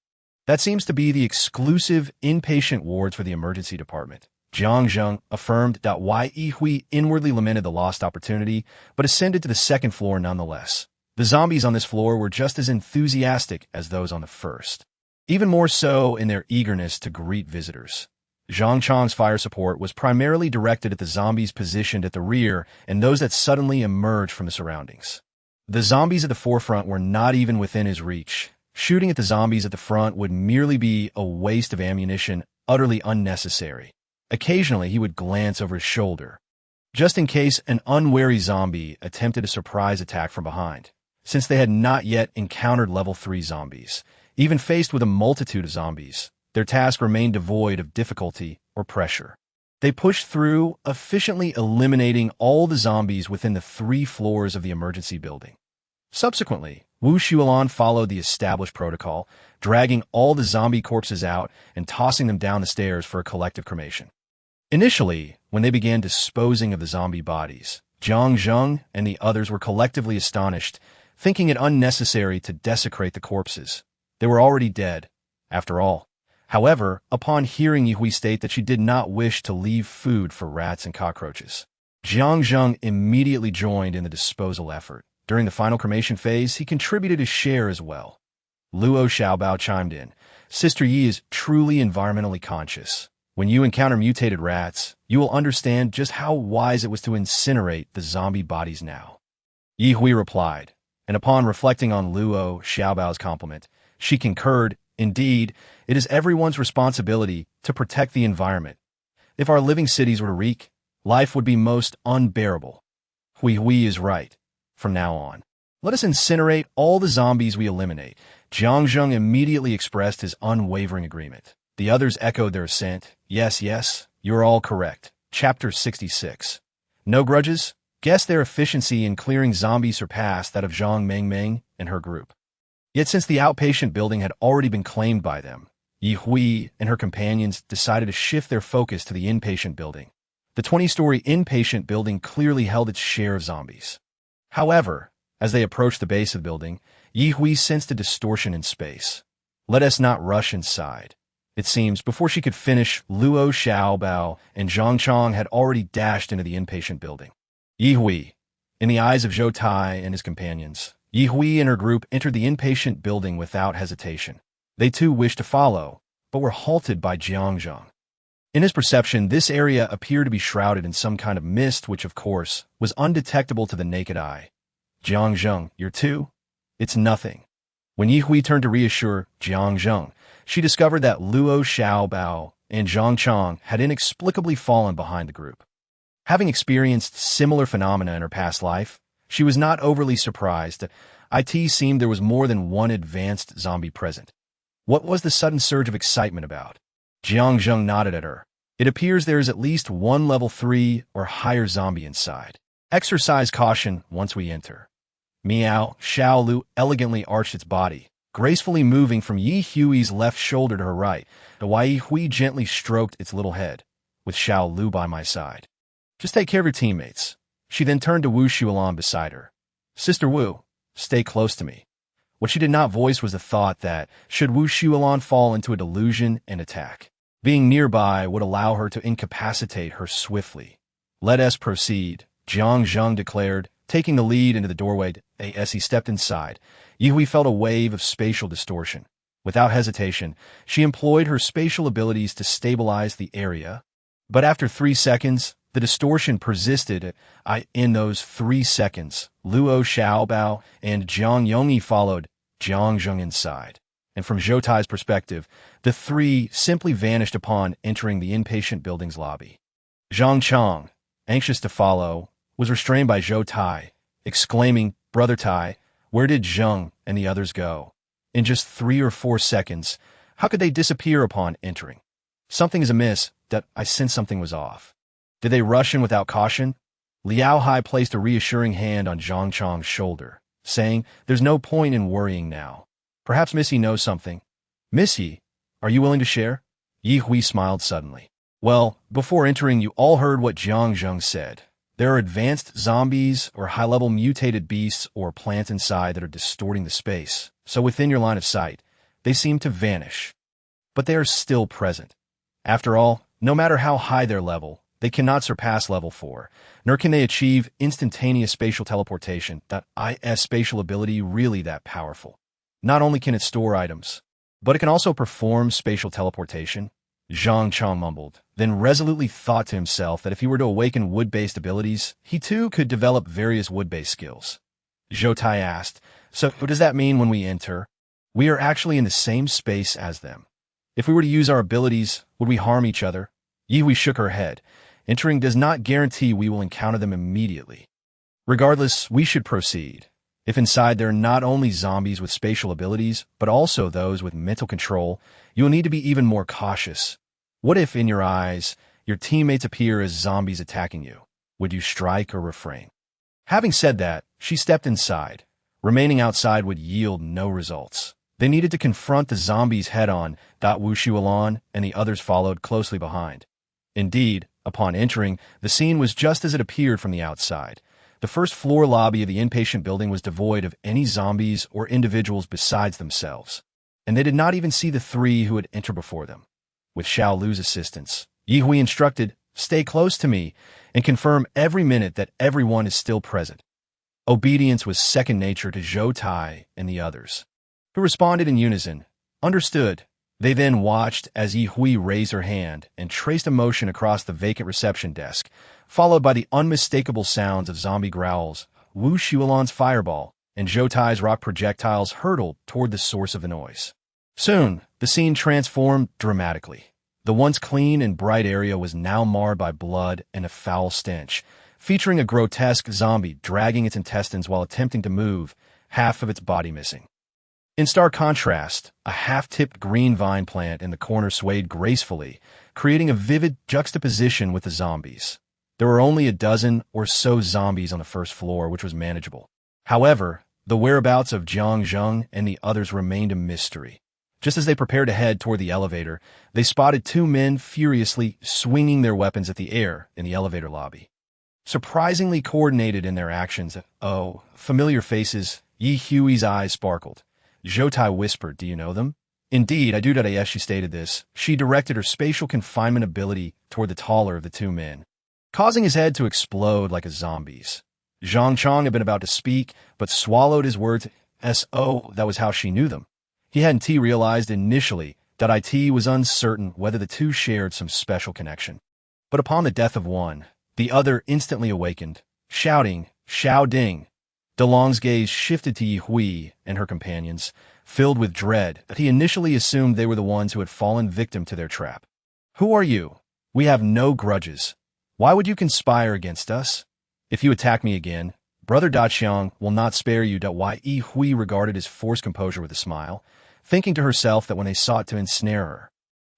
That seems to be the exclusive inpatient wards for the emergency department, Jiang Zheng affirmed. Yi Hui inwardly lamented the lost opportunity, but ascended to the second floor nonetheless. The zombies on this floor were just as enthusiastic as those on the first, even more so in their eagerness to greet visitors. Zhang Chang's fire support was primarily directed at the zombies positioned at the rear and those that suddenly emerged from the surroundings. The zombies at the forefront were not even within his reach. Shooting at the zombies at the front would merely be a waste of ammunition, utterly unnecessary. Occasionally, he would glance over his shoulder, just in case an unwary zombie attempted a surprise attack from behind. Since they had not yet encountered level 3 zombies, even faced with a multitude of zombies, their task remained devoid of difficulty or pressure. They pushed through, efficiently eliminating all the zombies within the 3 floors of the emergency building. Subsequently, Wu Shuolan followed the established protocol, dragging all the zombie corpses out and tossing them down the stairs for a collective cremation. Initially, when they began disposing of the zombie bodies, Jiang Zheng and the others were collectively astonished, thinking it unnecessary to desecrate the corpses. They were already dead, after all. However, upon hearing Yi Hui state that she did not wish to leave food for rats and cockroaches, Jiang Zheng immediately joined in the disposal effort. During the final cremation phase, he contributed his share as well. Luo Xiaobao chimed in, "Sister Yi is truly environmentally conscious. When you encounter mutated rats, you will understand just how wise it was to incinerate the zombie bodies now." Yi Hui replied, and upon reflecting on Luo Xiaobao's compliment, she concurred, "Indeed, it is everyone's responsibility to protect the environment. If our living cities were to reek, life would be most unbearable. Hui is right. From now on, let us incinerate all the zombies we eliminate." Jiang Zheng immediately expressed his unwavering agreement. The others echoed their assent. "Yes, you're all correct." Chapter 66. No grudges, Guess their efficiency in clearing zombies surpassed that of Zhang Mengmeng and her group. Yet since the outpatient building had already been claimed by them, Yi Hui and her companions decided to shift their focus to the inpatient building. The 20-story inpatient building clearly held its share of zombies. However, as they approached the base of the building, Yi Hui sensed a distortion in space. Let us not rush inside. It seems before she could finish, Luo Xiaobao and Zhang Chong had already dashed into the inpatient building. Yi Hui. In the eyes of Zhou Tai and his companions, Yi Hui and her group entered the inpatient building without hesitation. They too wished to follow, but were halted by Jiang Zhang. In his perception, this area appeared to be shrouded in some kind of mist which, of course, was undetectable to the naked eye. Jiang Zhang, you're too? It's nothing. When Yi Hui turned to reassure Jiang Zhang, she discovered that Luo Xiaobao and Zhang Chong had inexplicably fallen behind the group. Having experienced similar phenomena in her past life, she was not overly surprised that it seemed there was more than one advanced zombie present. What was the sudden surge of excitement about? Jiang Zheng nodded at her. It appears there is at least one level 3 or higher zombie inside. Exercise caution once we enter. Miao Xiaolu elegantly arched its body, gracefully moving from Yi Hui's left shoulder to her right, while Yi Hui gently stroked its little head, with Xiaolu by my side. Just take care of your teammates. She then turned to Wu Xuelan beside her. Sister Wu, stay close to me. What she did not voice was the thought that, should Wu Xuelan fall into a delusion and attack, being nearby would allow her to incapacitate her swiftly. Let us proceed, Jiang Zheng declared, taking the lead into the doorway. As he stepped inside, Yi Hui felt a wave of spatial distortion. Without hesitation, she employed her spatial abilities to stabilize the area. But after 3 seconds, the distortion persisted. In those 3 seconds, Luo Xiaobao and Jiang Yongyi followed Jiang Zheng inside. And from Zhou Tai's perspective, the three simply vanished upon entering the inpatient building's lobby. Zhang Chong, anxious to follow, was restrained by Zhou Tai, exclaiming, Brother Tai, where did Zheng and the others go? In just 3 or 4 seconds, how could they disappear upon entering? Something is amiss. That I sensed something was off. Did they rush in without caution? Liao Hai placed a reassuring hand on Zhang Chong's shoulder, saying, There's no point in worrying now. Perhaps Missy knows something. Missy, are you willing to share? Yi Hui smiled suddenly. Well, before entering, you all heard what Jiang Zheng said. There are advanced zombies or high-level mutated beasts or plants inside that are distorting the space, so within your line of sight, they seem to vanish. But they are still present. After all, no matter how high their level, they cannot surpass level 4, nor can they achieve instantaneous spatial teleportation. Is spatial ability really that powerful? Not only can it store items, but it can also perform spatial teleportation. Zhang Chong mumbled, then resolutely thought to himself that if he were to awaken wood-based abilities, he too could develop various wood-based skills. Zhou Tai asked, So what does that mean when we enter? We are actually in the same space as them. If we were to use our abilities, would we harm each other? Yi Hui shook her head. Entering does not guarantee we will encounter them immediately. Regardless, we should proceed. If inside there are not only zombies with spatial abilities, but also those with mental control, you will need to be even more cautious. What if, in your eyes, your teammates appear as zombies attacking you? Would you strike or refrain? Having said that, she stepped inside. Remaining outside would yield no results. They needed to confront the zombies head-on. Wu Xuelan and the others followed closely behind. Indeed, upon entering, the scene was just as it appeared from the outside. The first-floor lobby of the inpatient building was devoid of any zombies or individuals besides themselves, and they did not even see the three who had entered before them. With Xiao Lu's assistance, Yi Hui instructed, Stay close to me, and confirm every minute that everyone is still present. Obedience was second nature to Zhou Tai and the others, who responded in unison. Understood. They then watched as Yi Hui raised her hand and traced a motion across the vacant reception desk, followed by the unmistakable sounds of zombie growls. Wu Xuelan's fireball and Zhou Tai's rock projectiles hurtled toward the source of the noise. Soon, the scene transformed dramatically. The once clean and bright area was now marred by blood and a foul stench, featuring a grotesque zombie dragging its intestines while attempting to move, half of its body missing. In stark contrast, a half-tipped green vine plant in the corner swayed gracefully, creating a vivid juxtaposition with the zombies. There were only a dozen or so zombies on the first floor, which was manageable. However, the whereabouts of Jiang Zheng and the others remained a mystery. Just as they prepared to head toward the elevator, they spotted two men furiously swinging their weapons at the air in the elevator lobby. Surprisingly coordinated in their actions, familiar faces, Ye Hui's eyes sparkled. Zhou Tai whispered, "Do you know them?" "Indeed, I do." As she stated this, she directed her spatial confinement ability toward the taller of the two men, causing his head to explode like a zombie's. Zhang Chong had been about to speak, but swallowed his words. That was how she knew them. He hadn't realized initially that it was uncertain whether the two shared some special connection. But upon the death of one, the other instantly awakened, shouting, "Xiao Ding!" DeLong's gaze shifted to Yi Hui and her companions, filled with dread that he initially assumed they were the ones who had fallen victim to their trap. "Who are you? We have no grudges. Why would you conspire against us? If you attack me again, Brother Daqiang will not spare you." Yi Hui regarded his forced composure with a smile, thinking to herself that when they sought to ensnare her,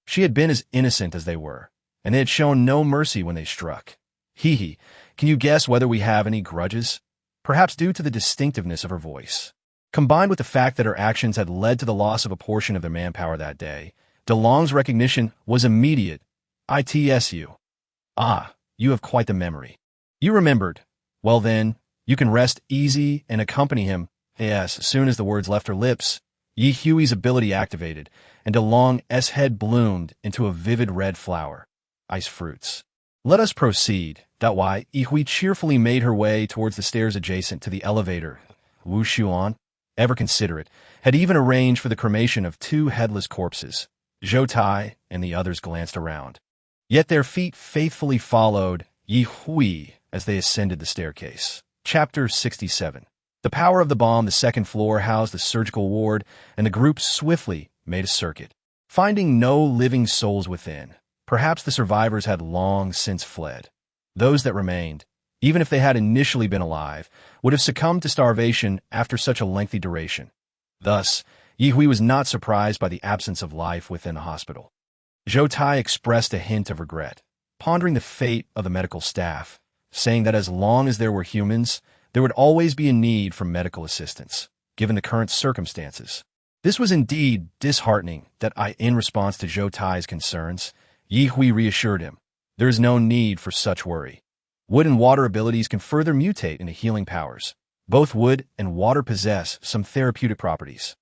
she had been as innocent as they were, and they had shown no mercy when they struck. "Hee, can you guess whether we have any grudges?" Perhaps due to the distinctiveness of her voice, combined with the fact that her actions had led to the loss of a portion of their manpower that day, DeLong's recognition was immediate. "ITSU. Ah, you have quite the memory. You remembered. Well then, you can rest easy and accompany him." Yes, as soon as the words left her lips, Yi Hui's ability activated, and DeLong's head bloomed into a vivid red flower. "Ice fruits. Let us proceed." Yi Hui cheerfully made her way towards the stairs adjacent to the elevator. Wu Xuan, ever considerate, had even arranged for the cremation of two headless corpses. Zhou Tai and the others glanced around. Yet their feet faithfully followed Yi Hui as they ascended the staircase. Chapter 67. The power of the bomb. The second floor housed the surgical ward, and the group swiftly made a circuit. Finding no living souls within, perhaps the survivors had long since fled. Those that remained, even if they had initially been alive, would have succumbed to starvation after such a lengthy duration. Thus, Yi Hui was not surprised by the absence of life within the hospital. Zhou Tai expressed a hint of regret, pondering the fate of the medical staff, saying that as long as there were humans, there would always be a need for medical assistance, given the current circumstances. This was indeed disheartening in response to Zhou Tai's concerns, Yi Hui reassured him, "There is no need for such worry. Wood and water abilities can further mutate into healing powers. Both wood and water possess some therapeutic properties.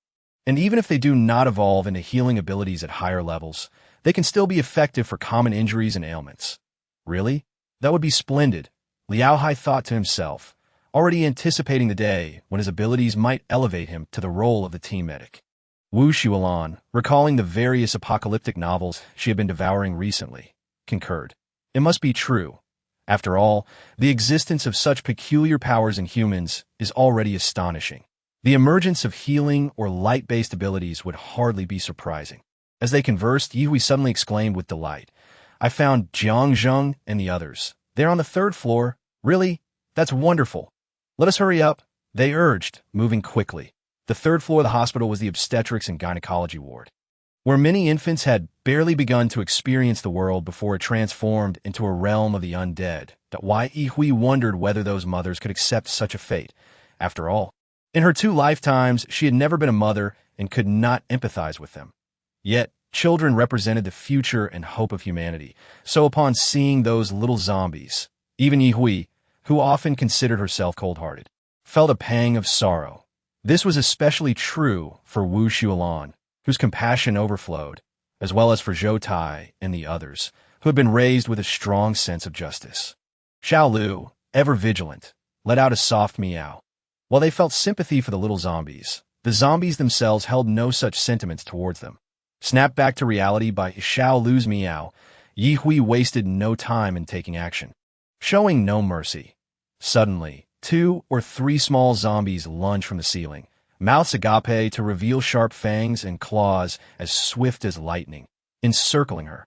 And even if they do not evolve into healing abilities at higher levels, they can still be effective for common injuries and ailments." "Really? That would be splendid," Liao Hai thought to himself, already anticipating the day when his abilities might elevate him to the role of the team medic. Wu Xuan, recalling the various apocalyptic novels she had been devouring recently, concurred. It must be true. After all, the existence of such peculiar powers in humans is already astonishing. The emergence of healing or light-based abilities would hardly be surprising. As they conversed, Yi Hui suddenly exclaimed with delight, "I found Jiang Zheng and the others. They're on the third floor. Really? That's wonderful. Let us hurry up," they urged, moving quickly. The third floor of the hospital was the obstetrics and gynecology ward, where many infants had barely begun to experience the world before it transformed into a realm of the undead. Yi Hui wondered whether those mothers could accept such a fate. After all, in her 2 lifetimes, she had never been a mother and could not empathize with them. Yet, children represented the future and hope of humanity. So upon seeing those little zombies, even Yi Hui, who often considered herself cold-hearted, felt a pang of sorrow. This was especially true for Wu Xuan, whose compassion overflowed, as well as for Zhou Tai and the others, who had been raised with a strong sense of justice. Xiao Lu, ever vigilant, let out a soft meow. While they felt sympathy for the little zombies, the zombies themselves held no such sentiments towards them. Snapped back to reality by Xiao Lu's meow, Yi Hui wasted no time in taking action, showing no mercy. Suddenly, 2 or 3 small zombies lunged from the ceiling, mouths agape to reveal sharp fangs and claws as swift as lightning, encircling her.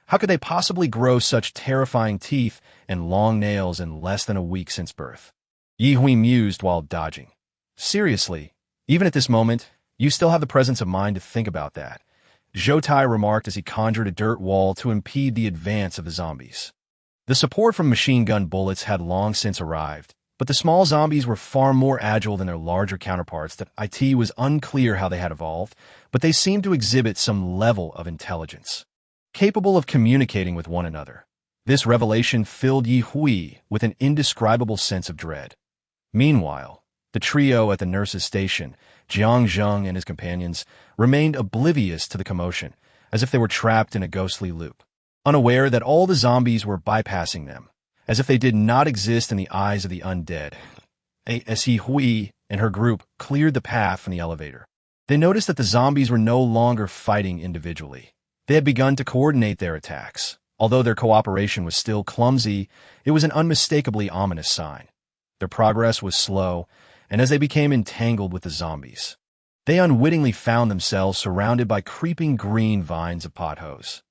How could they possibly grow such terrifying teeth and long nails in less than a week since birth? Yi Hui mused while dodging. Seriously, even at this moment, you still have the presence of mind to think about that, Zhou Tai remarked as he conjured a dirt wall to impede the advance of the zombies. The support from machine gun bullets had long since arrived, but the small zombies were far more agile than their larger counterparts. That it was unclear how they had evolved, but they seemed to exhibit some level of intelligence, capable of communicating with one another. This revelation filled Ye Hui with an indescribable sense of dread. Meanwhile, the trio at the nurse's station, Jiang Zheng and his companions, remained oblivious to the commotion, as if they were trapped in a ghostly loop, unaware that all the zombies were bypassing them, as if they did not exist in the eyes of the undead. As Ye Hui and her group cleared the path from the elevator, they noticed that the zombies were no longer fighting individually. They had begun to coordinate their attacks. Although their cooperation was still clumsy, it was an unmistakably ominous sign. Their progress was slow, and as they became entangled with the zombies, they unwittingly found themselves surrounded by creeping green vines of potholes.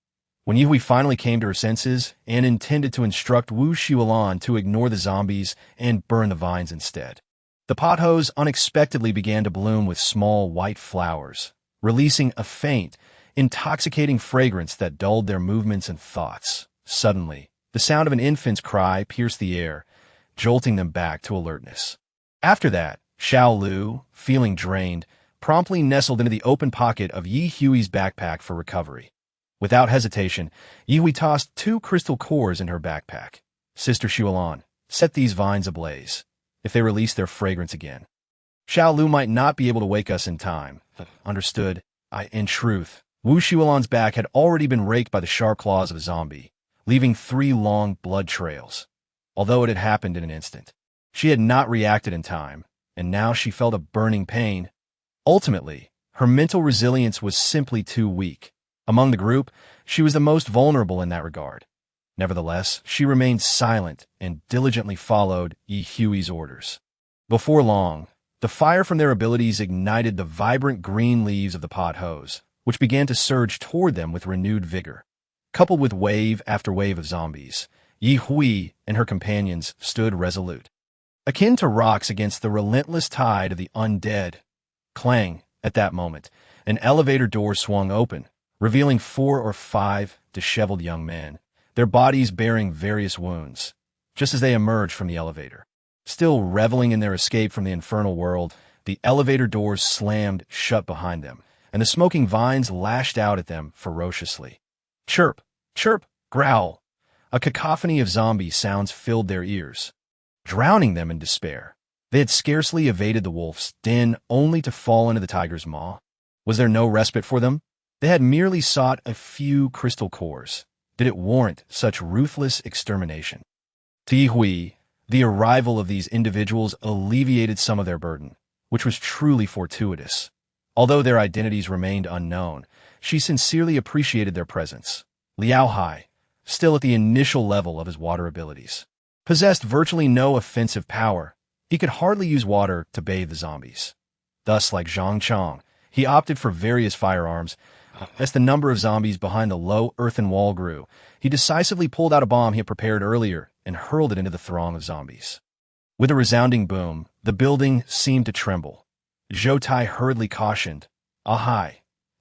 When Ye Hui finally came to her senses and intended to instruct Wu Xiulan to ignore the zombies and burn the vines instead, the potholes unexpectedly began to bloom with small white flowers, releasing a faint, intoxicating fragrance that dulled their movements and thoughts. Suddenly, the sound of an infant's cry pierced the air, jolting them back to alertness. After that, Xiao Lu, feeling drained, promptly nestled into the open pocket of Ye Hui's backpack for recovery. Without hesitation, Ye Hui tossed 2 crystal cores in her backpack. Sister Xiulan, set these vines ablaze. If they release their fragrance again, Xiao Lu might not be able to wake us in time. Understood. In truth, Wu Xiulan's back had already been raked by the sharp claws of a zombie, leaving 3 long blood trails. Although it had happened in an instant, she had not reacted in time, and now she felt a burning pain. Ultimately, her mental resilience was simply too weak. Among the group, she was the most vulnerable in that regard. Nevertheless, she remained silent and diligently followed Ye Hui's orders. Before long, the fire from their abilities ignited the vibrant green leaves of the potholes, which began to surge toward them with renewed vigor. Coupled with wave after wave of zombies, Ye Hui and her companions stood resolute, akin to rocks against the relentless tide of the undead. Clang! At that moment, an elevator door swung open, revealing 4 or 5 disheveled young men, their bodies bearing various wounds. Just as they emerged from the elevator, still reveling in their escape from the infernal world, the elevator doors slammed shut behind them, and the smoking vines lashed out at them ferociously. Chirp, chirp, growl. A cacophony of zombie sounds filled their ears, drowning them in despair. They had scarcely evaded the wolf's den only to fall into the tiger's maw. Was there no respite for them? They had merely sought a few crystal cores. Did it warrant such ruthless extermination? To Ye Hui, the arrival of these individuals alleviated some of their burden, which was truly fortuitous. Although their identities remained unknown, she sincerely appreciated their presence. Liao Hai, still at the initial level of his water abilities, possessed virtually no offensive power. He could hardly use water to bathe the zombies. Thus, like Zhang Chang, he opted for various firearms. As the number of zombies behind the low earthen wall grew, he decisively pulled out a bomb he had prepared earlier and hurled it into the throng of zombies. With a resounding boom, the building seemed to tremble. Zhou Tai hurriedly cautioned, "Ahai,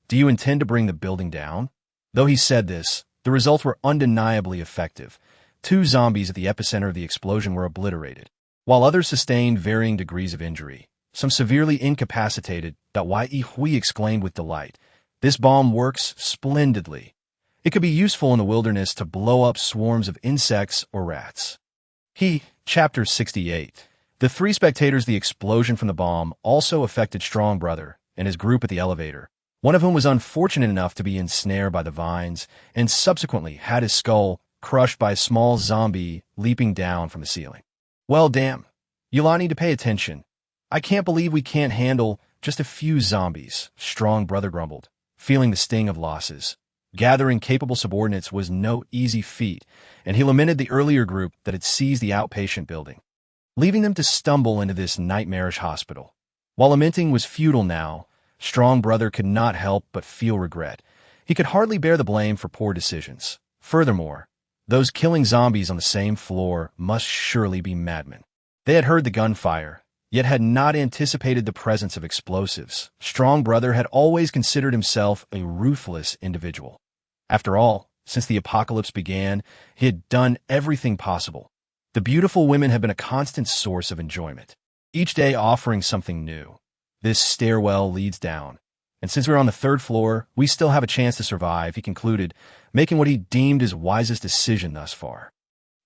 do you intend to bring the building down?" Though he said this, the results were undeniably effective. 2 zombies at the epicenter of the explosion were obliterated, while others sustained varying degrees of injury. Some severely incapacitated. Ye Hui exclaimed with delight, "This bomb works splendidly. It could be useful in the wilderness to blow up swarms of insects or rats." Chapter 68. The 3 spectators. The explosion from the bomb also affected Strong Brother and his group at the elevator, one of whom was unfortunate enough to be ensnared by the vines and subsequently had his skull crushed by a small zombie leaping down from the ceiling. "Well, damn. You'll all need to pay attention. I can't believe we can't handle just a few zombies," Strong Brother grumbled, feeling the sting of losses. Gathering capable subordinates was no easy feat, and he lamented the earlier group that had seized the outpatient building, leaving them to stumble into this nightmarish hospital. While lamenting was futile now, Strong Brother could not help but feel regret. He could hardly bear the blame for poor decisions. Furthermore, those killing zombies on the same floor must surely be madmen. They had heard the gunfire, yet had not anticipated the presence of explosives. Strong Brother had always considered himself a ruthless individual. After all, Since the apocalypse began, he had done everything possible. The beautiful women have been a constant source of enjoyment, each day offering something new. This stairwell leads down, and since we're on the third floor, we still have a chance to survive, he concluded, making what he deemed his wisest decision thus far.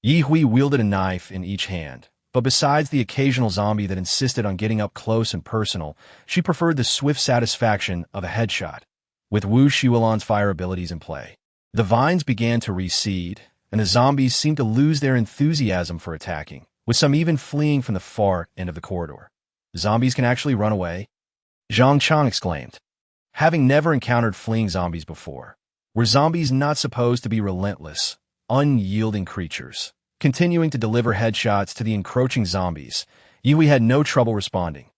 Ye Hui wielded a knife in each hand, but besides the occasional zombie that insisted on getting up close and personal, she preferred the swift satisfaction of a headshot. With Wu Shiulan's fire abilities in play, the vines began to recede, and the zombies seemed to lose their enthusiasm for attacking, with some even fleeing from the far end of the corridor. Zombies can actually run away? Zhang Chang exclaimed. Having never encountered fleeing zombies before, were zombies not supposed to be relentless, unyielding creatures, continuing to deliver headshots to the encroaching zombies? Yui had no trouble responding.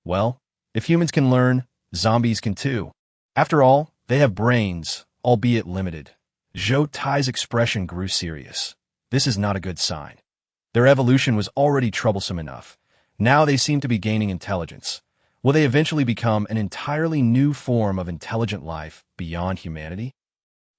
Well, if humans can learn, zombies can too. After all, they have brains, albeit limited. Zhou Tai's expression grew serious. This is not a good sign. Their evolution was already troublesome enough. Now they seem to be gaining intelligence. Will they eventually become an entirely new form of intelligent life beyond humanity?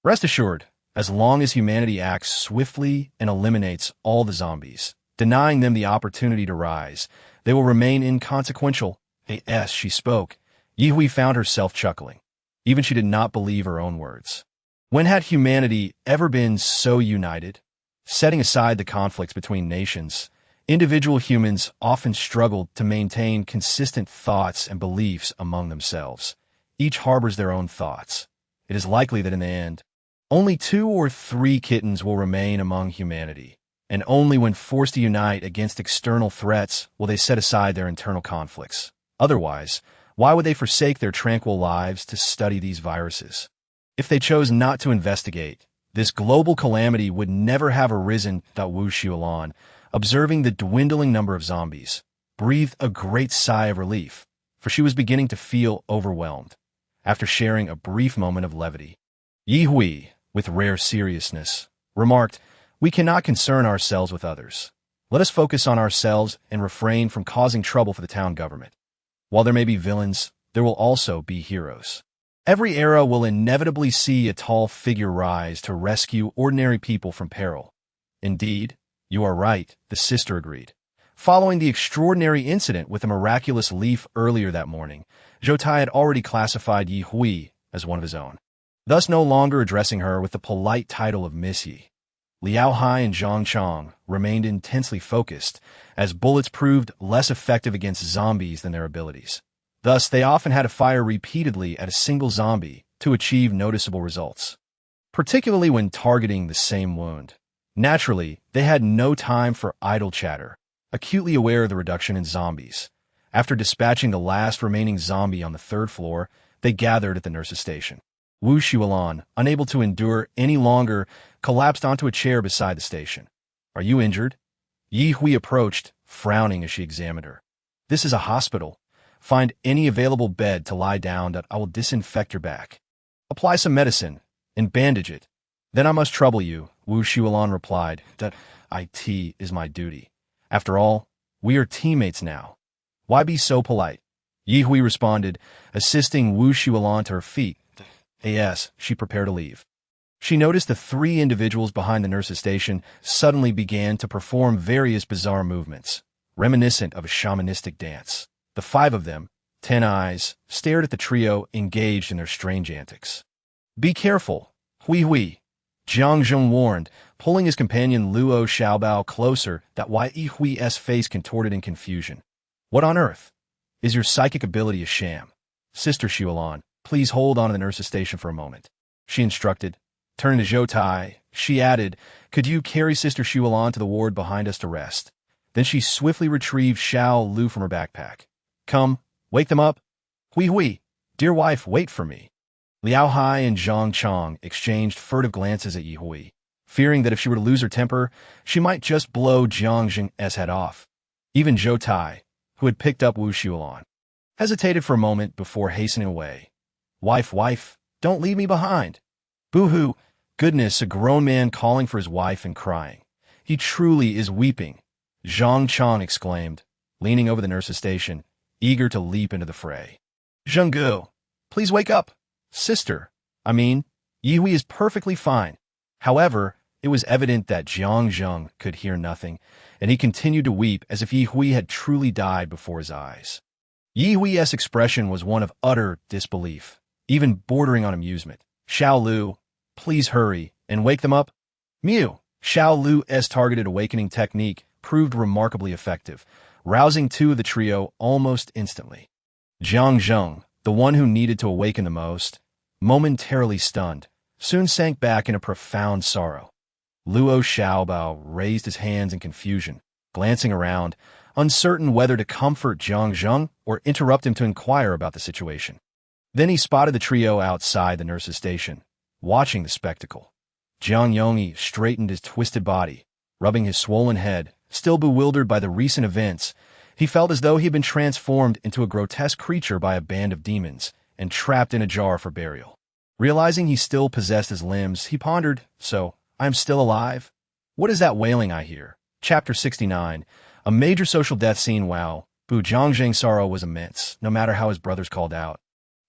Rest assured, as long as humanity acts swiftly and eliminates all the zombies, denying them the opportunity to rise, they will remain inconsequential. As she spoke, Yihui found herself chuckling. Even she did not believe her own words. When had humanity ever been so united? Setting aside the conflicts between nations, individual humans often struggled to maintain consistent thoughts and beliefs among themselves. Each harbors their own thoughts. It is likely that in the end, only 2 or 3 kittens will remain among humanity, and only when forced to unite against external threats will they set aside their internal conflicts. Otherwise, why would they forsake their tranquil lives to study these viruses? If they chose not to investigate, this global calamity would never have arisen. Wu Xiulan, observing the dwindling number of zombies, breathed a great sigh of relief, for she was beginning to feel overwhelmed. After sharing a brief moment of levity, Yi Hui, with rare seriousness, remarked, "We cannot concern ourselves with others. Let us focus on ourselves and refrain from causing trouble for the town government. While there may be villains, there will also be heroes. Every era will inevitably see a tall figure rise to rescue ordinary people from peril." "Indeed, you are right," the sister agreed. Following the extraordinary incident with the miraculous leaf earlier that morning, Zhou Tai had already classified Yi Hui as one of his own, thus no longer addressing her with the polite title of Miss Yi. Liao Hai and Zhang Chang remained intensely focused, as bullets proved less effective against zombies than their abilities. Thus, they often had to fire repeatedly at a single zombie to achieve noticeable results, particularly when targeting the same wound. Naturally, they had no time for idle chatter, acutely aware of the reduction in zombies. After dispatching the last remaining zombie on the 3rd floor, they gathered at the nurse's station. Wu Xiulan, unable to endure any longer, collapsed onto a chair beside the station. "Are you injured?" Yi Hui approached, frowning as she examined her. "This is a hospital. Find any available bed to lie down. I will disinfect your back. Apply some medicine and bandage it. Then I must trouble you," Wu Xiulan replied. "It is my duty. After all, we are teammates now. Why be so polite?" Yi Hui responded, assisting Wu Xiulan to her feet. As she prepared to leave, she noticed the 3 individuals behind the nurse's station suddenly began to perform various bizarre movements, reminiscent of a shamanistic dance. The 5 of them, 10 eyes, stared at the trio engaged in their strange antics. "Be careful, Hui Hui," Jiang Zheng warned, pulling his companion Luo Xiaobao closer. That Yi Hui's face contorted in confusion. "What on earth? Is your psychic ability a sham? Sister Xiulan, please hold on to the nurse's station for a moment," she instructed. Turning to Zhou Tai, she added, "Could you carry Sister Xiulan to the ward behind us to rest?" Then she swiftly retrieved Xiao Lu from her backpack. "Come, wake them up. Hui Hui, dear wife, wait for me." Liao Hai and Zhang Chang exchanged furtive glances at Yi Hui, fearing that if she were to lose her temper, she might just blow Jiang Zheng's head off. Even Zhou Tai, who had picked up Wu Xiulan, hesitated for a moment before hastening away. Wife, don't leave me behind." "Boo-hoo, goodness, a grown man calling for his wife and crying. He truly is weeping," Zhang Chang exclaimed, leaning over the nurse's station, eager to leap into the fray. "Zhenggu, please wake up. Sister, Yi Hui is perfectly fine. However, it was evident that Jiang Zheng could hear nothing, and he continued to weep as if Yi Hui had truly died before his eyes. Yi Hui's expression was one of utter disbelief, even bordering on amusement. Xiao Lu, please hurry and wake them up. Mew. Xiao Lu's targeted awakening technique proved remarkably effective, rousing two of the trio almost instantly. Jiang Zheng, the one who needed to awaken the most, momentarily stunned, soon sank back in a profound sorrow. Luo Xiaobao raised his hands in confusion, glancing around, uncertain whether to comfort Jiang Zheng or interrupt him to inquire about the situation. Then he spotted the trio outside the nurse's station, watching the spectacle. Jiang Yongyi straightened his twisted body, rubbing his swollen head, still bewildered by the recent events. He felt as though he had been transformed into a grotesque creature by a band of demons and trapped in a jar for burial. Realizing he still possessed his limbs, he pondered, so, I am still alive? What is that wailing I hear? Chapter 69. A major social death scene. Wow. Bu Zhangzheng's sorrow was immense, no matter how his brothers called out.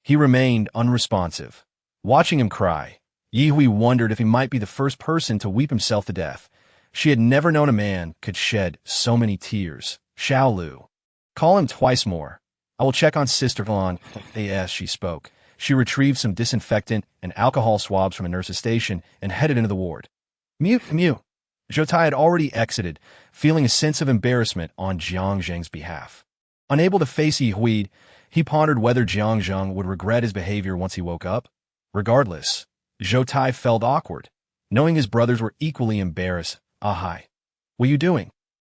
He remained unresponsive. Watching him cry, Yi Hui wondered if he might be the first person to weep himself to death. She had never known a man could shed so many tears. Xiao Lu. Call him twice more. I will check on Sister Vlan. As she spoke, she retrieved some disinfectant and alcohol swabs from a nurse's station and headed into the ward. Mew. Zhoutai had already exited, feeling a sense of embarrassment on Jiang Zheng's behalf. Unable to face Yi Hui, he pondered whether Jiang Zheng would regret his behavior once he woke up. Regardless, Zhoutai felt awkward, knowing his brothers were equally embarrassed. Hai. What are you doing?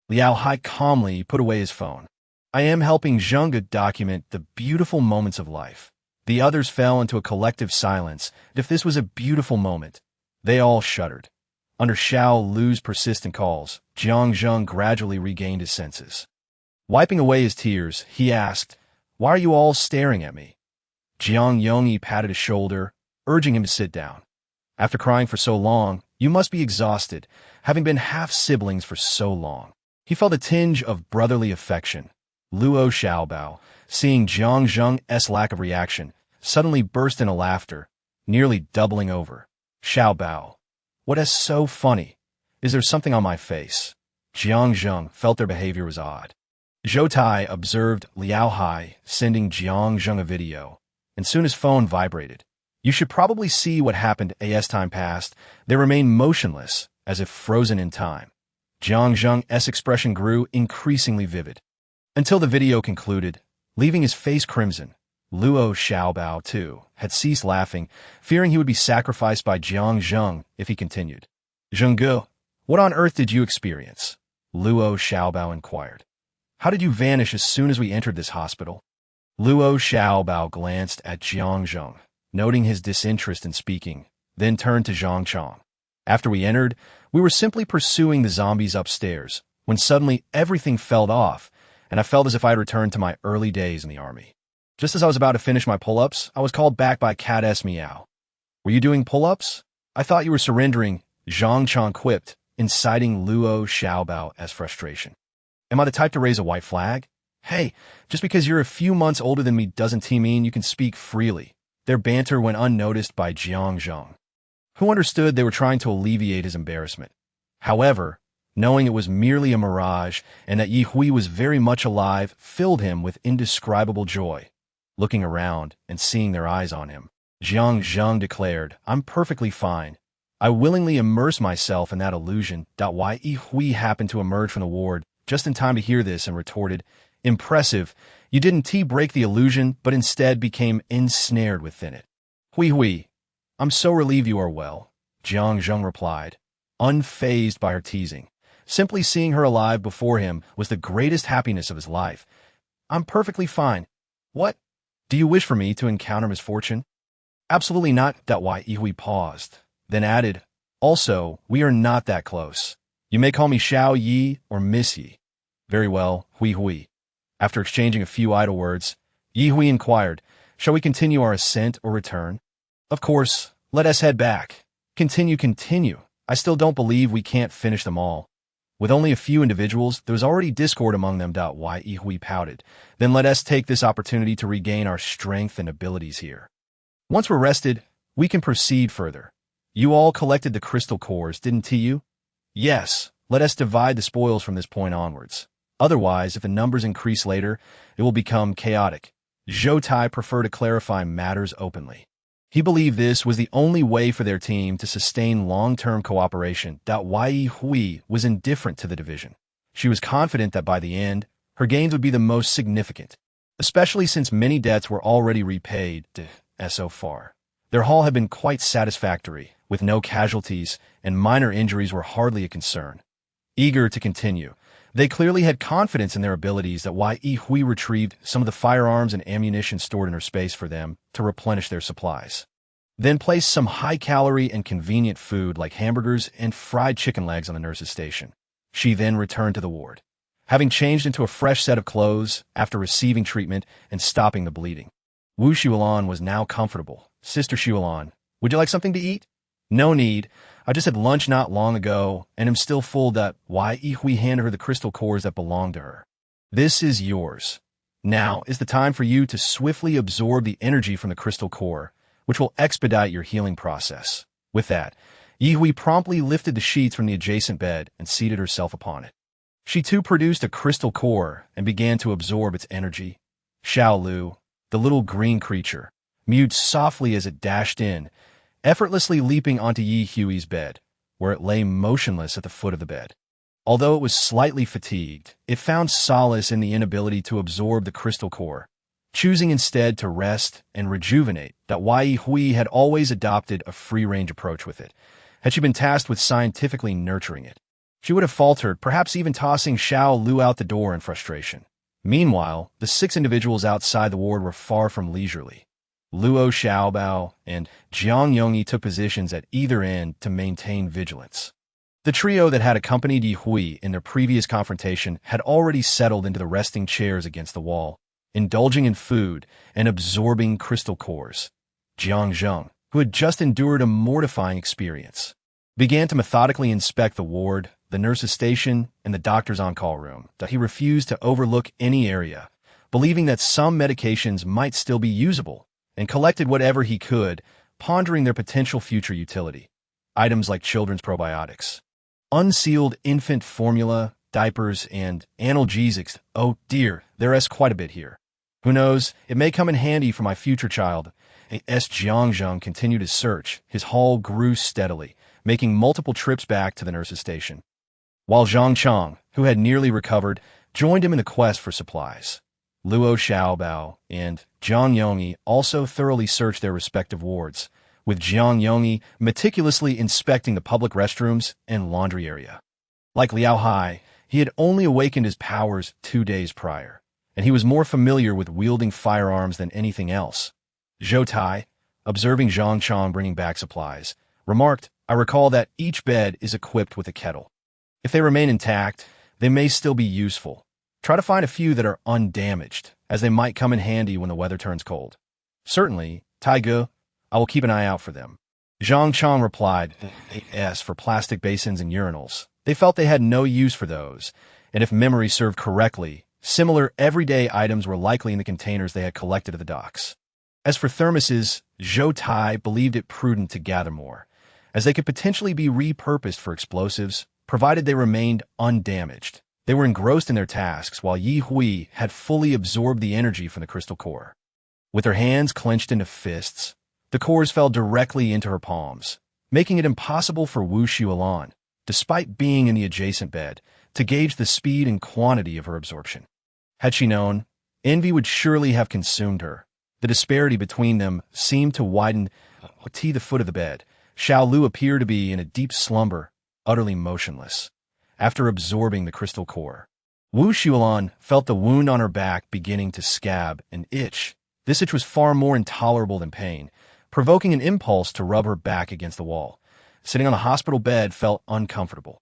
Liao Hai calmly put away his phone. I am helping Zheng document the beautiful moments of life. The others fell into a collective silence. If this was a beautiful moment, they all shuddered. Under Xiao Lu's persistent calls, Jiang Zheng gradually regained his senses. Wiping away his tears, he asked, Why are you all staring at me? Jiang Yongyi patted his shoulder, urging him to sit down. After crying for so long, you must be exhausted, having been half-siblings for so long. He felt a tinge of brotherly affection. Luo Xiaobao, seeing Jiang Zheng's lack of reaction, suddenly burst into laughter, nearly doubling over. Xiaobao. What is so funny? Is there something on my face? Jiang Zheng felt their behavior was odd. Zhoutai observed Liao Hai sending Jiang Zheng a video, and soon his phone vibrated. You should probably see what happened as time passed. They remained motionless, as if frozen in time. Jiang Zheng's expression grew increasingly vivid, until the video concluded, leaving his face crimson. Luo Xiaobao, too, had ceased laughing, fearing he would be sacrificed by Jiang Zheng if he continued. Zhengge, what on earth did you experience? Luo Xiaobao inquired. How did you vanish as soon as we entered this hospital? Luo Xiaobao glanced at Jiang Zheng, noting his disinterest in speaking, then turned to Zhang Chong. After we entered, we were simply pursuing the zombies upstairs, when suddenly everything fell off, and I felt as if I had returned to my early days in the army. Just as I was about to finish my pull-ups, I was called back by Cat S. Meow. Were you doing pull-ups? I thought you were surrendering, Zhang Chong quipped, inciting Luo Xiaobao as frustration. Am I the type to raise a white flag? Hey, just because you're a few months older than me doesn't mean you can speak freely. Their banter went unnoticed by Jiang Zheng, who understood they were trying to alleviate his embarrassment. However, knowing it was merely a mirage and that Yi Hui was very much alive filled him with indescribable joy. Looking around and seeing their eyes on him, Jiang Zheng declared, I'm perfectly fine. I willingly immerse myself in that illusion. Why Yi Hui happened to emerge from the ward just in time to hear this and retorted, Impressive, you didn't break the illusion, but instead became ensnared within it. Hui, I'm so relieved you are well, Jiang Zheng replied, unfazed by her teasing. Simply seeing her alive before him was the greatest happiness of his life. I'm perfectly fine. What? Do you wish for me to encounter misfortune? Absolutely not. Why Yi Hui paused, then added, Also, we are not that close. You may call me Xiao Yi or Miss Yi. Very well, Hui. After exchanging a few idle words, Yi Hui inquired, Shall we continue our ascent or return? Of course, let us head back. Continue. I still don't believe we can't finish them all. With only a few individuals, there was already discord among them. Why Yi Hui pouted. Then let us take this opportunity to regain our strength and abilities here. Once we're rested, we can proceed further. You all collected the crystal cores, didn't you? Yes, let us divide the spoils from this point onwards. Otherwise, if the numbers increase later, it will become chaotic. Zhou preferred to clarify matters openly. He believed this was the only way for their team to sustain long-term cooperation. Ye Hui was indifferent to the division. She was confident that by the end, her gains would be the most significant, especially since many debts were already repaid so far. Their haul had been quite satisfactory, with no casualties, and minor injuries were hardly a concern. Eager to continue, they clearly had confidence in their abilities that Ye Hui retrieved some of the firearms and ammunition stored in her space for them to replenish their supplies. Then placed some high-calorie and convenient food like hamburgers and fried chicken legs on the nurse's station. She then returned to the ward, having changed into a fresh set of clothes after receiving treatment and stopping the bleeding. Wu Xiulan was now comfortable. Sister Xiulan, would you like something to eat? No need. I just had lunch not long ago, and am still full. Ye Hui handed her the crystal cores that belonged to her. This is yours. Now is the time for you to swiftly absorb the energy from the crystal core, which will expedite your healing process. With that, Ye Hui promptly lifted the sheets from the adjacent bed and seated herself upon it. She too produced a crystal core and began to absorb its energy. Xiao Lu, the little green creature, mewed softly as it dashed in, effortlessly leaping onto Ye Hui's bed, where it lay motionless at the foot of the bed. Although it was slightly fatigued, it found solace in the inability to absorb the crystal core, choosing instead to rest and rejuvenate. Ye Hui had always adopted a free-range approach with it. Had she been tasked with scientifically nurturing it, she would have faltered, perhaps even tossing Xiao Lu out the door in frustration. Meanwhile, the 6 individuals outside the ward were far from leisurely. Luo Xiaobao and Jiang Yongyi took positions at either end to maintain vigilance. The trio that had accompanied Ye Hui in their previous confrontation had already settled into the resting chairs against the wall, indulging in food and absorbing crystal cores. Jiang Zheng, who had just endured a mortifying experience, began to methodically inspect the ward, the nurse's station, and the doctor's on-call room. He refused to overlook any area, believing that some medications might still be usable, and collected whatever he could, pondering their potential future utility. Items like children's probiotics, unsealed infant formula, diapers, and analgesics. Oh dear, there's quite a bit here. Who knows, it may come in handy for my future child. As Jiang Zheng continued his search, his haul grew steadily, making multiple trips back to the nurse's station. While Zhang Chang, who had nearly recovered, joined him in the quest for supplies. Luo Xiaobao and Jiang Yongyi also thoroughly searched their respective wards, with Jiang Yongyi meticulously inspecting the public restrooms and laundry area. Like Liao Hai, he had only awakened his powers 2 days prior, and he was more familiar with wielding firearms than anything else. Zhou Tai, observing Zhang Chang bringing back supplies, remarked, I recall that each bed is equipped with a kettle. If they remain intact, they may still be useful. Try to find a few that are undamaged, as they might come in handy when the weather turns cold. Certainly, Taigu, I will keep an eye out for them. Zhang Chang replied, As for plastic basins and urinals, they felt they had no use for those, and if memory served correctly, similar everyday items were likely in the containers they had collected at the docks. As for thermoses, Zhou Tai believed it prudent to gather more, as they could potentially be repurposed for explosives, provided they remained undamaged. They were engrossed in their tasks while Ye Hui had fully absorbed the energy from the crystal core. With her hands clenched into fists, the cores fell directly into her palms, making it impossible for Wu Xiulan, despite being in the adjacent bed, to gauge the speed and quantity of her absorption. Had she known, envy would surely have consumed her. The disparity between them seemed to widen. At the foot of the bed, Xiao Lu appeared to be in a deep slumber, utterly motionless, after absorbing the crystal core. Wu Xiulan felt the wound on her back beginning to scab and itch. This itch was far more intolerable than pain, provoking an impulse to rub her back against the wall. Sitting on the hospital bed felt uncomfortable,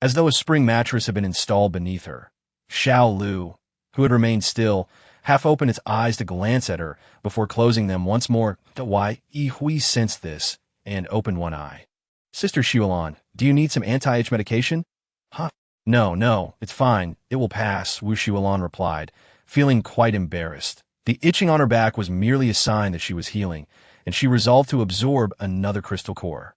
as though a spring mattress had been installed beneath her. Xiao Lu, who had remained still, half opened its eyes to glance at her before closing them once more. Ye Hui sensed this and opened one eye. Sister Xiulan, do you need some anti-itch medication? Huh? No, it's fine. It will pass, Wu Xiulan replied, feeling quite embarrassed. The itching on her back was merely a sign that she was healing, and she resolved to absorb another crystal core.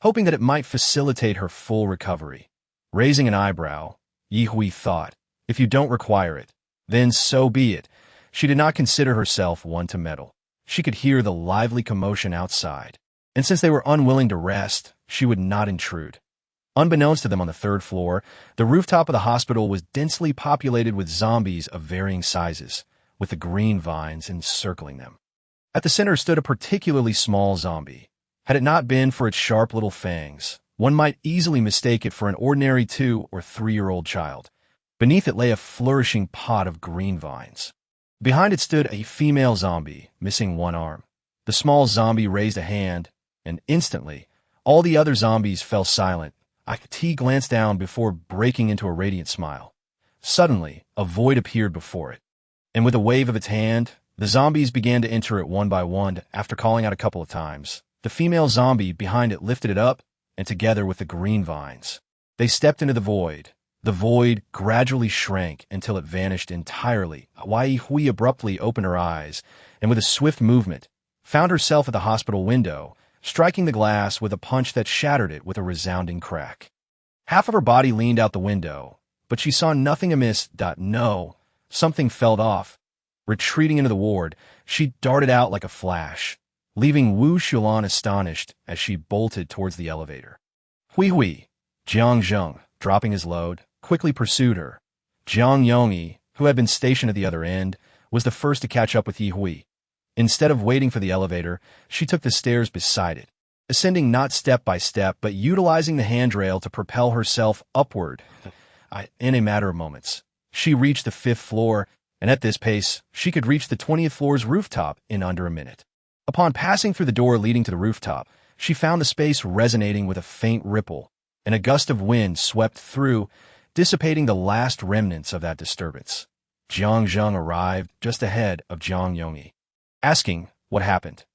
hoping that it might facilitate her full recovery. Raising an eyebrow, Ye Hui thought, if you don't require it, then so be it. She did not consider herself one to meddle. She could hear the lively commotion outside, and since they were unwilling to rest, she would not intrude. Unbeknownst to them on the third floor, the rooftop of the hospital was densely populated with zombies of varying sizes, with the green vines encircling them. At the center stood a particularly small zombie. Had it not been for its sharp little fangs, one might easily mistake it for an ordinary 2- or 3-year-old child. Beneath it lay a flourishing pot of green vines. Behind it stood a female zombie, missing one arm. The small zombie raised a hand, and instantly, all the other zombies fell silent. Ye glanced down before breaking into a radiant smile. Suddenly, a void appeared before it, and with a wave of its hand, the zombies began to enter it one by one. After calling out a couple of times, the female zombie behind it lifted it up, and together with the green vines, they stepped into the void. The void gradually shrank until it vanished entirely. Ye Hui abruptly opened her eyes, and with a swift movement, found herself at the hospital window, striking the glass with a punch that shattered it with a resounding crack. Half of her body leaned out the window, but she saw nothing amiss. No, something fell off. Retreating into the ward, she darted out like a flash, leaving Wu Shulan astonished as she bolted towards the elevator. Hui, Jiang Zheng, dropping his load, quickly pursued her. Jiang Yongyi, who had been stationed at the other end, was the first to catch up with Ye Hui. Instead of waiting for the elevator, she took the stairs beside it, ascending not step by step, but utilizing the handrail to propel herself upward. In a matter of moments, she reached the 5th floor, and at this pace, she could reach the 20th floor's rooftop in under a minute. Upon passing through the door leading to the rooftop, she found the space resonating with a faint ripple, and a gust of wind swept through, dissipating the last remnants of that disturbance. Jiang Zheng arrived just ahead of Jiang Yongyi, asking what happened.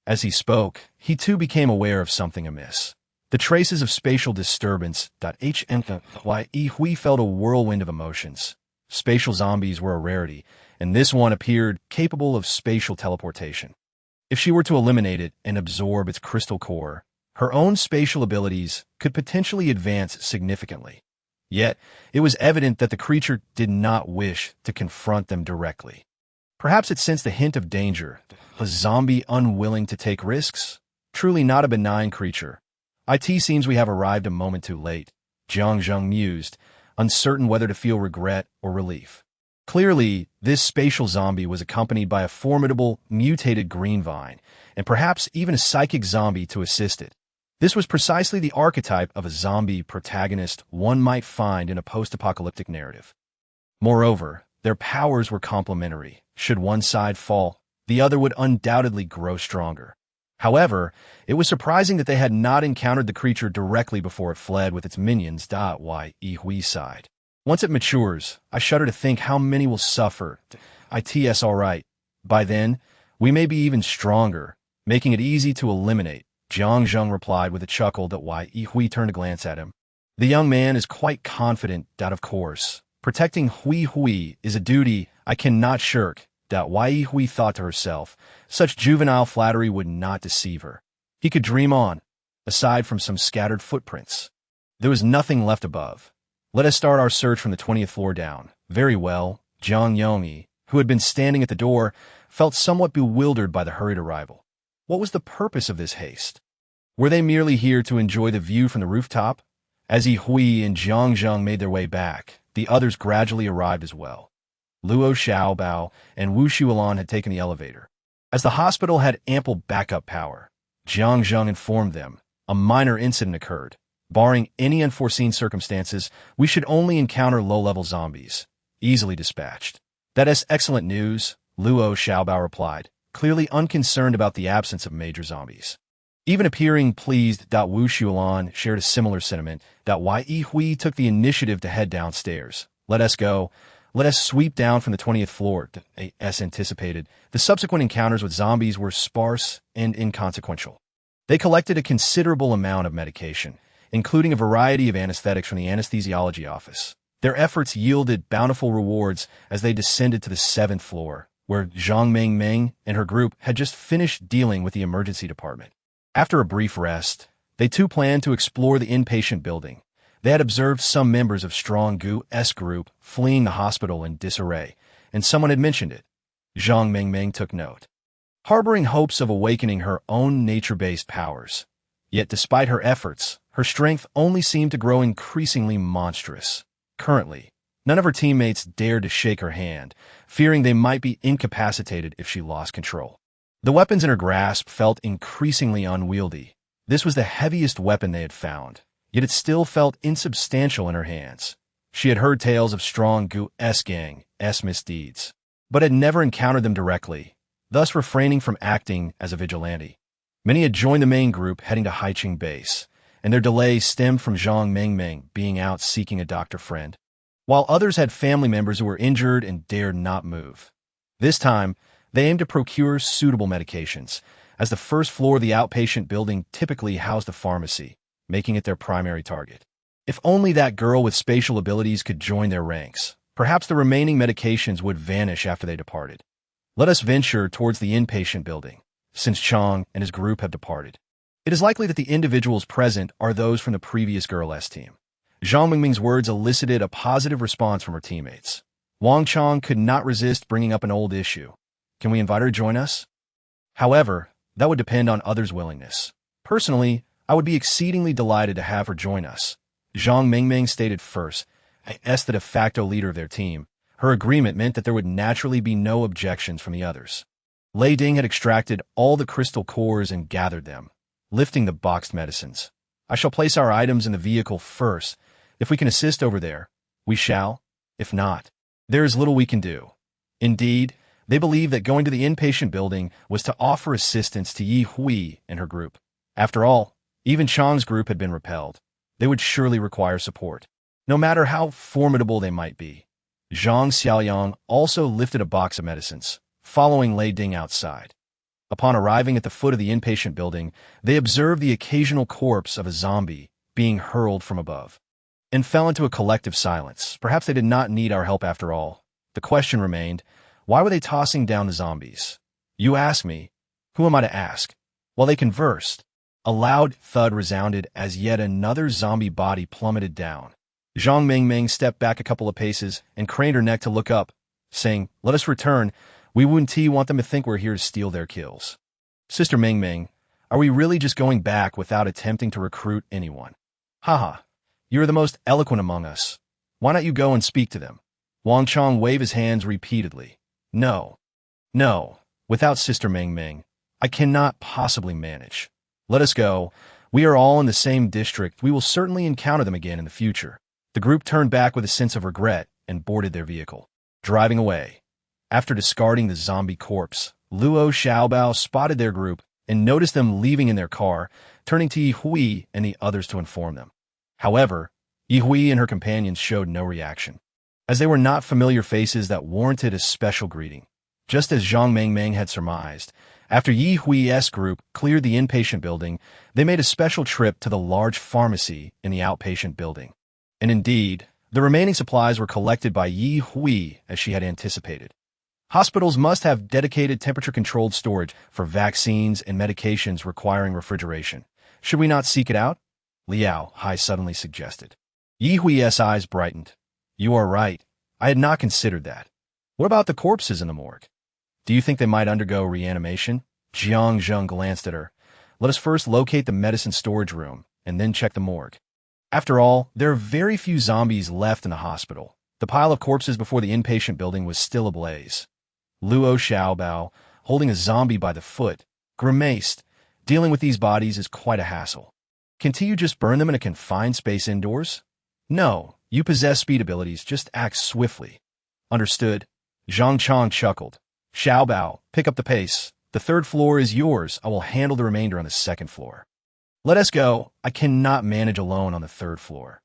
As he spoke, he too became aware of something amiss. The traces of spatial disturbance.Ye Hui felt a whirlwind of emotions. Spatial zombies were a rarity, and this one appeared capable of spatial teleportation. If she were to eliminate it and absorb its crystal core, her own spatial abilities could potentially advance significantly. Yet, it was evident that the creature did not wish to confront them directly. Perhaps it sensed a hint of danger, a zombie unwilling to take risks? Truly not a benign creature. It seems we have arrived a moment too late, Jiang Zheng mused, uncertain whether to feel regret or relief. Clearly, this spatial zombie was accompanied by a formidable, mutated green vine, and perhaps even a psychic zombie to assist it. This was precisely the archetype of a zombie protagonist one might find in a post-apocalyptic narrative. Moreover, their powers were complementary. Should one side fall, the other would undoubtedly grow stronger. However, it was surprising that they had not encountered the creature directly before it fled with its minions. Ye Hui sighed. Once it matures, I shudder to think how many will suffer. It's all right. By then, we may be even stronger, making it easy to eliminate. Jiang Zheng replied with a chuckle. Ye Hui turned to glance at him. The young man is quite confident. Of course, protecting Hui is a duty I cannot shirk. Ye Hui thought to herself. Such juvenile flattery would not deceive her. He could dream on, aside from some scattered footprints. There was nothing left above. Let us start our search from the 20th floor down. Very well. Jiang Yongyi, who had been standing at the door, felt somewhat bewildered by the hurried arrival. What was the purpose of this haste? Were they merely here to enjoy the view from the rooftop? As Ye Hui and Jiang Zheng made their way back, the others gradually arrived as well. Luo Xiaobao and Wu Shulan had taken the elevator. As the hospital had ample backup power, Jiang Zheng informed them a minor incident occurred. Barring any unforeseen circumstances, we should only encounter low-level zombies, easily dispatched. That is excellent news, Luo Xiaobao replied, clearly unconcerned about the absence of major zombies. Even appearing pleased, Wu Shulan shared a similar sentiment. Ye Hui took the initiative to head downstairs. Let us go. Let us sweep down from the 20th floor. As anticipated, the subsequent encounters with zombies were sparse and inconsequential. They collected a considerable amount of medication, including a variety of anesthetics from the anesthesiology office. Their efforts yielded bountiful rewards as they descended to the 7th floor, where Zhang Mengmeng and her group had just finished dealing with the emergency department. After a brief rest, They too planned to explore the inpatient building. They had observed some members of Strong Gu's group fleeing the hospital in disarray, and someone had mentioned it. Zhang Mingming took note, harboring hopes of awakening her own nature-based powers. Yet despite her efforts, her strength only seemed to grow increasingly monstrous. Currently, none of her teammates dared to shake her hand, fearing they might be incapacitated if she lost control. The weapons in her grasp felt increasingly unwieldy. This was the heaviest weapon they had found, yet it still felt insubstantial in her hands. She had heard tales of Strong Gu's gang's misdeeds, but had never encountered them directly, thus refraining from acting as a vigilante. Many had joined the main group heading to Haiqing Base, and their delay stemmed from Zhang Mingming being out seeking a doctor friend, while others had family members who were injured and dared not move. This time, they aimed to procure suitable medications, as the first floor of the outpatient building typically housed a pharmacy, making it their primary target. If only that girl with spatial abilities could join their ranks, perhaps the remaining medications would vanish after they departed. Let us venture towards the inpatient building, since Chang and his group have departed. It is likely that the individuals present are those from the previous girl's team. Zhang Mingming's words elicited a positive response from her teammates. Wang Chang could not resist bringing up an old issue. Can we invite her to join us? However, that would depend on others' willingness. Personally, I would be exceedingly delighted to have her join us. Zhang Mingming stated first, as the de facto leader of their team. Her agreement meant that there would naturally be no objections from the others. Lei Ding had extracted all the crystal cores and gathered them, lifting the boxed medicines. I shall place our items in the vehicle first. If we can assist over there, we shall. If not, there is little we can do. Indeed, they believed that going to the inpatient building was to offer assistance to Ye Hui and her group. After all, even Chang's group had been repelled. They would surely require support, no matter how formidable they might be. Zhang Xiaoyang also lifted a box of medicines, following Lei Ding outside. Upon arriving at the foot of the inpatient building, they observed the occasional corpse of a zombie being hurled from above, and fell into a collective silence. Perhaps they did not need our help after all. The question remained, why were they tossing down the zombies? You ask me. Who am I to ask? While they conversed, a loud thud resounded as yet another zombie body plummeted down. Zhang Mingming stepped back a couple of paces and craned her neck to look up, saying, "Let us return. We wouldn't want them to think we're here to steal their kills." Sister Mingming, are we really just going back without attempting to recruit anyone? Haha, you are the most eloquent among us. Why not you go and speak to them? Wang Chang waved his hands repeatedly. No, without Sister Mingming, I cannot possibly manage. Let us go. We are all in the same district. We will certainly encounter them again in the future. The group turned back with a sense of regret and boarded their vehicle, driving away. After discarding the zombie corpse, Luo Xiaobao spotted their group and noticed them leaving in their car, turning to Ye Hui and the others to inform them. However, Ye Hui and her companions showed no reaction, as they were not familiar faces that warranted a special greeting. Just as Zhang Mingming had surmised, after Ye Hui's group cleared the inpatient building, they made a special trip to the large pharmacy in the outpatient building. And indeed, the remaining supplies were collected by Ye Hui as she had anticipated. Hospitals must have dedicated temperature-controlled storage for vaccines and medications requiring refrigeration. Should we not seek it out? Liao Hai suddenly suggested. Ye Hui's eyes brightened. You are right. I had not considered that. What about the corpses in the morgue? Do you think they might undergo reanimation? Jiang Zheng glanced at her. Let us first locate the medicine storage room, and then check the morgue. After all, there are very few zombies left in the hospital. The pile of corpses before the inpatient building was still ablaze. Luo Xiaobao, holding a zombie by the foot, grimaced. Dealing with these bodies is quite a hassle. Can't you just burn them in a confined space indoors? No, you possess speed abilities, just act swiftly. Understood. Zhang Chang chuckled. Xiaobao, pick up the pace. The third floor is yours. I will handle the remainder on the second floor. Let us go. I cannot manage alone on the third floor.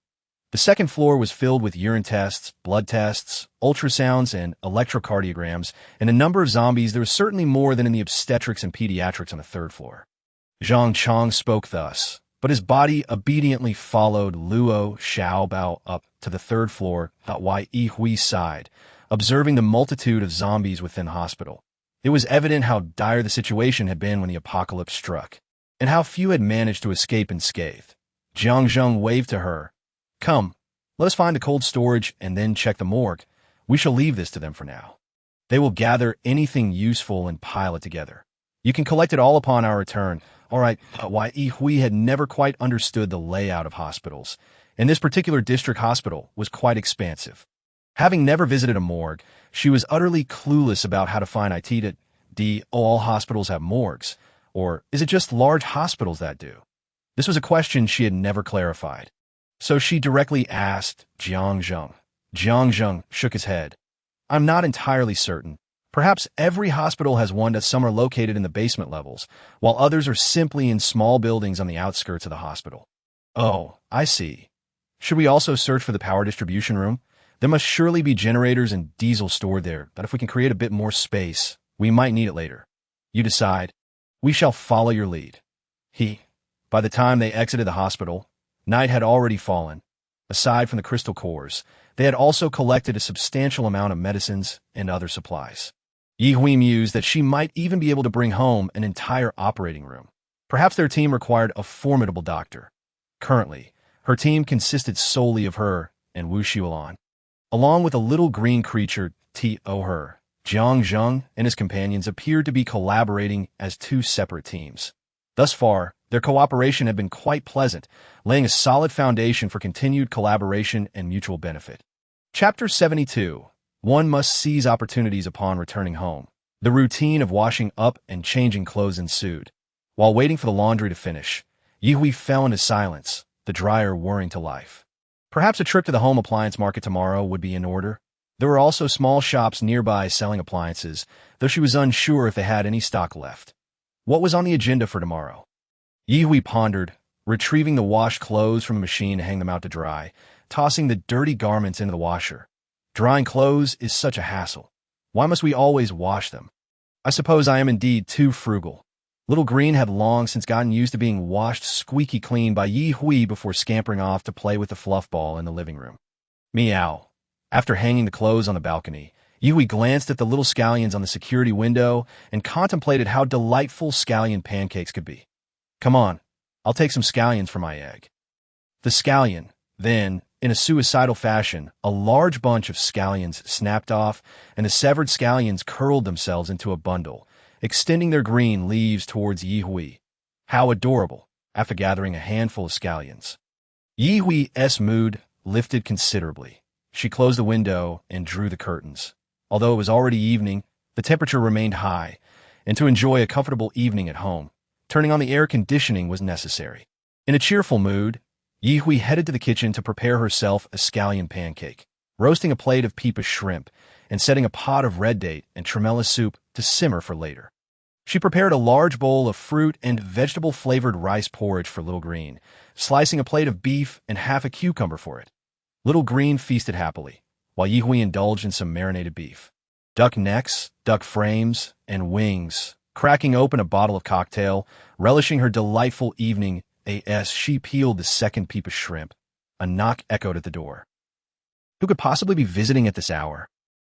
The second floor was filled with urine tests, blood tests, ultrasounds, and electrocardiograms, and a number of zombies. There was certainly more than in the obstetrics and pediatrics on the third floor. Zhang Chang spoke thus, but his body obediently followed Luo Xiaobao up to the third floor at Ye Hui's side, observing the multitude of zombies within the hospital. It was evident how dire the situation had been when the apocalypse struck. and how few had managed to escape unscathed. Jiang Zheng waved to her. Come, let us find the cold storage and then check the morgue. We shall leave this to them for now. They will gather anything useful and pile it together. You can collect it all upon our return. All right, Ye Hui had never quite understood the layout of hospitals, and this particular district hospital was quite expansive. Having never visited a morgue, she was utterly clueless about how to find it. Do all hospitals have morgues? Or is it just large hospitals that do? This was a question she had never clarified. So she directly asked Jiang Zheng. Jiang Zheng shook his head. I'm not entirely certain. Perhaps every hospital has one, that some are located in the basement levels, while others are simply in small buildings on the outskirts of the hospital. Oh, I see. Should we also search for the power distribution room? There must surely be generators and diesel stored there, but if we can create a bit more space, we might need it later. You decide. We shall follow your lead. By the time they exited the hospital, night had already fallen. Aside from the crystal cores, they had also collected a substantial amount of medicines and other supplies. Ye Hui mused that she might even be able to bring home an entire operating room. Perhaps their team required a formidable doctor. Currently, her team consisted solely of her and Wu Xiulan. Along with a little green creature, Her, Jiang Zheng and his companions appeared to be collaborating as two separate teams. Thus far, their cooperation had been quite pleasant, laying a solid foundation for continued collaboration and mutual benefit. Chapter 72. One must seize opportunities upon returning home. The routine of washing up and changing clothes ensued. While waiting for the laundry to finish, Ye Hui fell into silence, the dryer whirring to life. Perhaps a trip to the home appliance market tomorrow would be in order. There were also small shops nearby selling appliances, though she was unsure if they had any stock left. What was on the agenda for tomorrow? Ye Hui pondered, retrieving the washed clothes from a machine to hang them out to dry, tossing the dirty garments into the washer. Drying clothes is such a hassle. Why must we always wash them? I suppose I am indeed too frugal. Little Green had long since gotten used to being washed squeaky clean by Ye Hui before scampering off to play with the fluff ball in the living room. Meow. After hanging the clothes on the balcony, Ye Hui glanced at the little scallions on the security window and contemplated how delightful scallion pancakes could be. Come on, I'll take some scallions for my egg. The scallion, then, in a suicidal fashion, a large bunch of scallions snapped off, and the severed scallions curled themselves into a bundle, extending their green leaves towards Ye Hui. How adorable, after gathering a handful of scallions. Ye Hui's mood lifted considerably. She closed the window and drew the curtains. Although it was already evening, the temperature remained high, and to enjoy a comfortable evening at home, turning on the air conditioning was necessary. In a cheerful mood, Ye Hui headed to the kitchen to prepare herself a scallion pancake, roasting a plate of peepa shrimp and setting a pot of red date and tremella soup to simmer for later. She prepared a large bowl of fruit and vegetable-flavored rice porridge for Little Green, slicing a plate of beef and half a cucumber for it. Little Green feasted happily, while Ye Hui indulged in some marinated beef, duck necks, duck frames, and wings, cracking open a bottle of cocktail, relishing her delightful evening as she peeled the second peep of shrimp. A knock echoed at the door. Who could possibly be visiting at this hour?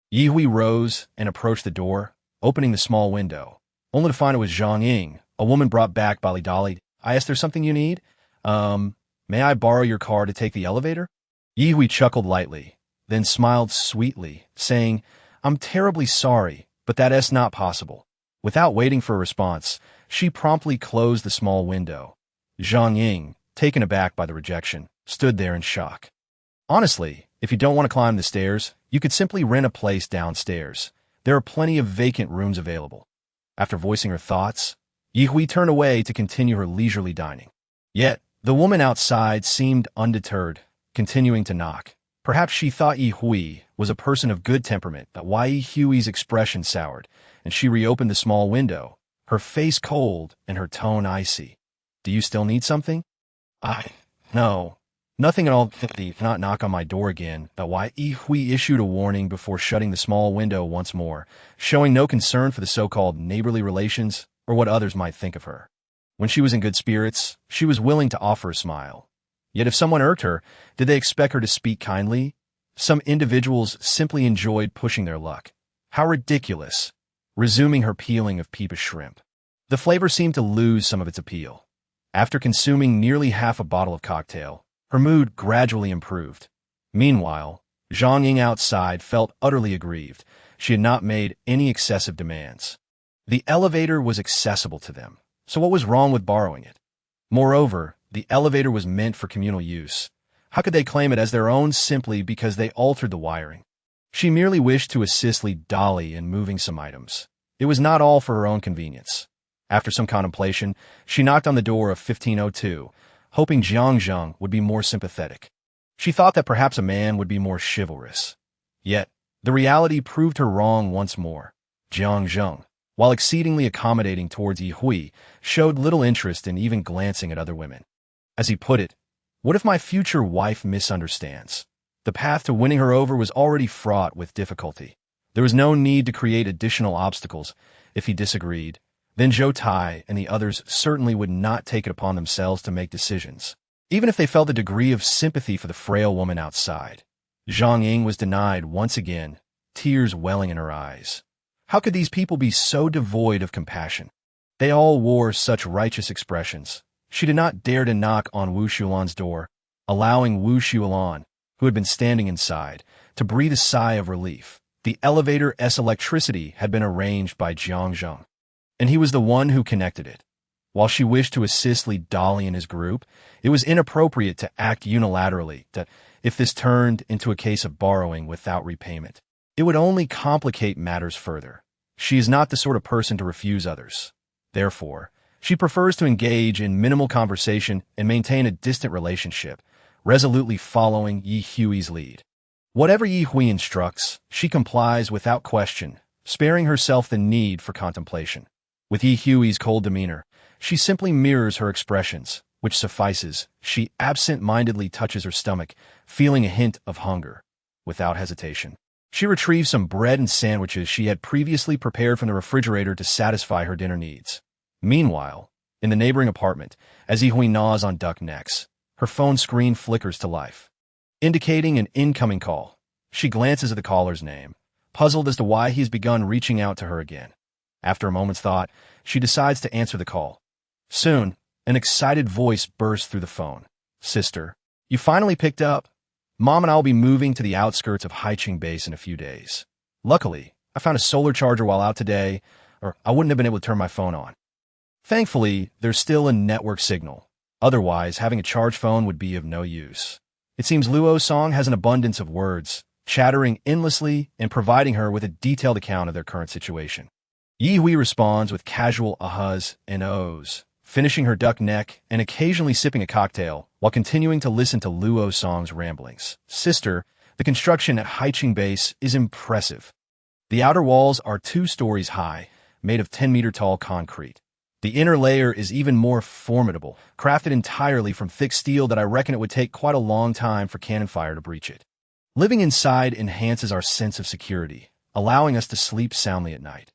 Ye Hui rose and approached the door, opening the small window, only to find it was Zhang Ying, a woman brought back by Dolly. I asked, there's something you need? May I borrow your car to take the elevator? Ye Hui chuckled lightly, then smiled sweetly, saying, I'm terribly sorry, but that's not possible. Without waiting for a response, she promptly closed the small window. Zhang Ying, taken aback by the rejection, stood there in shock. Honestly, if you don't want to climb the stairs, you could simply rent a place downstairs. There are plenty of vacant rooms available. After voicing her thoughts, Ye Hui turned away to continue her leisurely dining. Yet, the woman outside seemed undeterred, continuing to knock. Perhaps she thought Ye Hui was a person of good temperament, but Ye Hui's expression soured, and she reopened the small window, her face cold and her tone icy. Do you still need something? No. Nothing at all. Do not knock on my door again. But Ye Hui issued a warning before shutting the small window once more, showing no concern for the so-called neighborly relations or what others might think of her. When she was in good spirits, she was willing to offer a smile. Yet if someone irked her, did they expect her to speak kindly? Some individuals simply enjoyed pushing their luck. How ridiculous. Resuming her peeling of peepa shrimp. The flavor seemed to lose some of its appeal. After consuming nearly half a bottle of cocktail, her mood gradually improved. Meanwhile, Zhang Ying outside felt utterly aggrieved. She had not made any excessive demands. The elevator was accessible to them, so what was wrong with borrowing it? Moreover, the elevator was meant for communal use. How could they claim it as their own simply because they altered the wiring? She merely wished to assist Li Dali in moving some items. It was not all for her own convenience. After some contemplation, she knocked on the door of 1502, hoping Jiang Zheng would be more sympathetic. She thought that perhaps a man would be more chivalrous. Yet, the reality proved her wrong once more. Jiang Zheng, while exceedingly accommodating towards Yi Hui, showed little interest in even glancing at other women. As he put it, "What if my future wife misunderstands?" The path to winning her over was already fraught with difficulty. There was no need to create additional obstacles. If he disagreed, then Zhou Tai and the others certainly would not take it upon themselves to make decisions, even if they felt a degree of sympathy for the frail woman outside. Zhang Ying was denied once again, tears welling in her eyes. How could these people be so devoid of compassion? They all wore such righteous expressions. She did not dare to knock on Wu Shulan's door, allowing Wu Shulan, who had been standing inside, to breathe a sigh of relief. The elevator's electricity had been arranged by Jiang Zheng, and he was the one who connected it. While she wished to assist Li Dali and his group, it was inappropriate to act unilaterally. If this turned into a case of borrowing without repayment, it would only complicate matters further. She is not the sort of person to refuse others. Therefore, she prefers to engage in minimal conversation and maintain a distant relationship, resolutely following Yi Hui's lead. Whatever Yi Hui instructs, she complies without question, sparing herself the need for contemplation. With Yi Hui's cold demeanor, she simply mirrors her expressions, which suffices. She absent-mindedly touches her stomach, feeling a hint of hunger. Without hesitation, she retrieves some bread and sandwiches she had previously prepared from the refrigerator to satisfy her dinner needs. Meanwhile, in the neighboring apartment, as Yi Hui gnaws on duck necks, her phone screen flickers to life, indicating an incoming call. She glances at the caller's name, puzzled as to why he has begun reaching out to her again. After a moment's thought, she decides to answer the call. Soon, an excited voice bursts through the phone. "Sister, you finally picked up? Mom and I will be moving to the outskirts of Haiqing Base in a few days. Luckily, I found a solar charger while out today, or I wouldn't have been able to turn my phone on. Thankfully, there's still a network signal. Otherwise, having a charged phone would be of no use." It seems Luo Song has an abundance of words, chattering endlessly and providing her with a detailed account of their current situation. Yi Hui responds with casual ahas and ohs, finishing her duck neck and occasionally sipping a cocktail while continuing to listen to Luo Song's ramblings. "Sister, the construction at Haiqing Base is impressive. The outer walls are 2 stories high, made of 10-meter-tall concrete. The inner layer is even more formidable, crafted entirely from thick steel that I reckon it would take quite a long time for cannon fire to breach it. Living inside enhances our sense of security, allowing us to sleep soundly at night.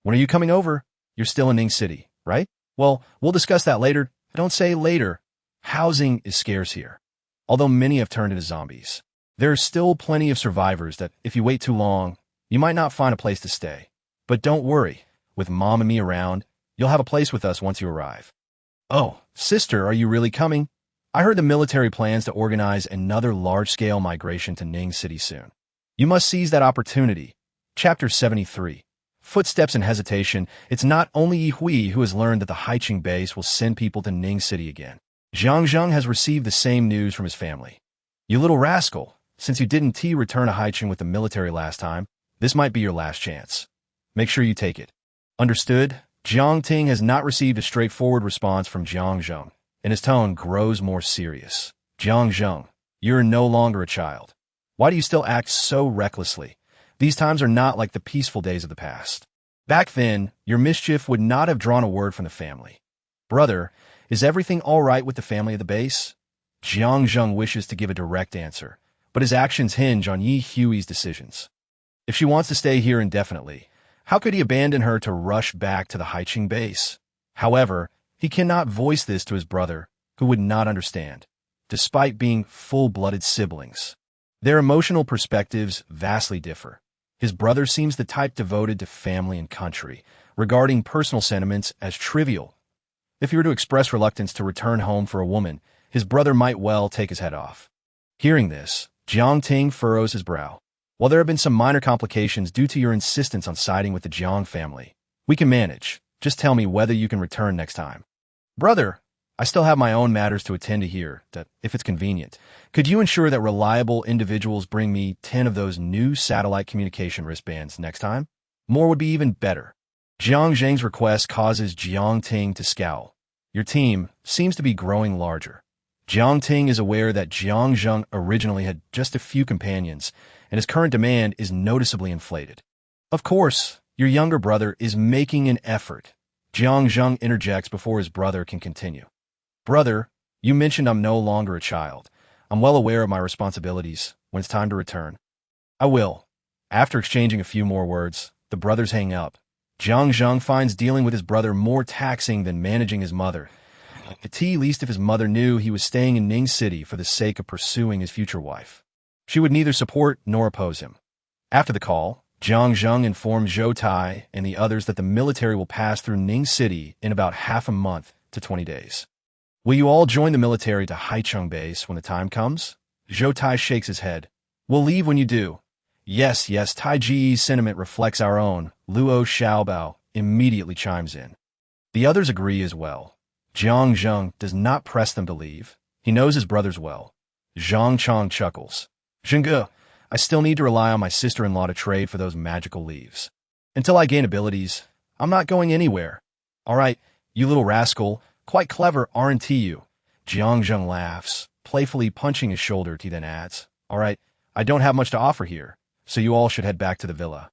When are you coming over? You're still in Ning City, right? Well, we'll discuss that later. Don't say later. Housing is scarce here. Although many have turned into zombies, there are still plenty of survivors that, if you wait too long, you might not find a place to stay. But don't worry, with Mom and me around, you'll have a place with us once you arrive." "Oh, sister, are you really coming? I heard the military plans to organize another large-scale migration to Ning City soon. You must seize that opportunity." Chapter 73. Footsteps and hesitation. It's not only Yi Hui who has learned that the Haiqing Base will send people to Ning City again. Jiang Zheng has received the same news from his family. "You little rascal, since you didn't return to Haiqing with the military last time, this might be your last chance. Make sure you take it." "Understood." Jiang Ting has not received a straightforward response from Jiang Zheng, and his tone grows more serious. "Jiang Zheng, you're no longer a child. Why do you still act so recklessly? These times are not like the peaceful days of the past. Back then, your mischief would not have drawn a word from the family. Brother, is everything all right with the family at the base?" Jiang Zheng wishes to give a direct answer, but his actions hinge on Yi Hui's decisions. If she wants to stay here indefinitely, how could he abandon her to rush back to the Haiqing Base? However, he cannot voice this to his brother, who would not understand, despite being full-blooded siblings. Their emotional perspectives vastly differ. His brother seems the type devoted to family and country, regarding personal sentiments as trivial. If he were to express reluctance to return home for a woman, his brother might well take his head off. Hearing this, Jiang Ting furrows his brow. While there have been some minor complications due to your insistence on siding with the Jiang family, we can manage. Just tell me whether you can return next time. Brother, I still have my own matters to attend to here, that, if it's convenient, could you ensure that reliable individuals bring me 10 of those new satellite communication wristbands next time? More would be even better. Jiang Zheng's request causes Jiang Ting to scowl. Your team seems to be growing larger. Jiang Ting is aware that Jiang Zheng originally had just a few companions, and his current demand is noticeably inflated. Of course, your younger brother is making an effort. Jiang Zheng interjects before his brother can continue. Brother, you mentioned I'm no longer a child. I'm well aware of my responsibilities when it's time to return. I will. After exchanging a few more words, the brothers hang up. Jiang Zheng finds dealing with his brother more taxing than managing his mother. At least if his mother knew he was staying in Ning City for the sake of pursuing his future wife. She would neither support nor oppose him. After the call, Jiang Zheng informed Zhou Tai and the others that the military will pass through Ning City in about half a month to 20 days. Will you all join the military to Haicheng Base when the time comes? Zhou Tai shakes his head. We'll leave when you do. Yes, Taiji's sentiment reflects our own. Luo Xiaobao immediately chimes in. The others agree as well. Jiang Zheng does not press them to leave. He knows his brothers well. Zhang Chong chuckles. Zhengge, I still need to rely on my sister-in-law to trade for those magical leaves. Until I gain abilities, I'm not going anywhere. All right, you little rascal. Quite clever, aren't you? Jiang Zheng laughs, playfully punching his shoulder. He then adds, all right, I don't have much to offer here, so you all should head back to the villa.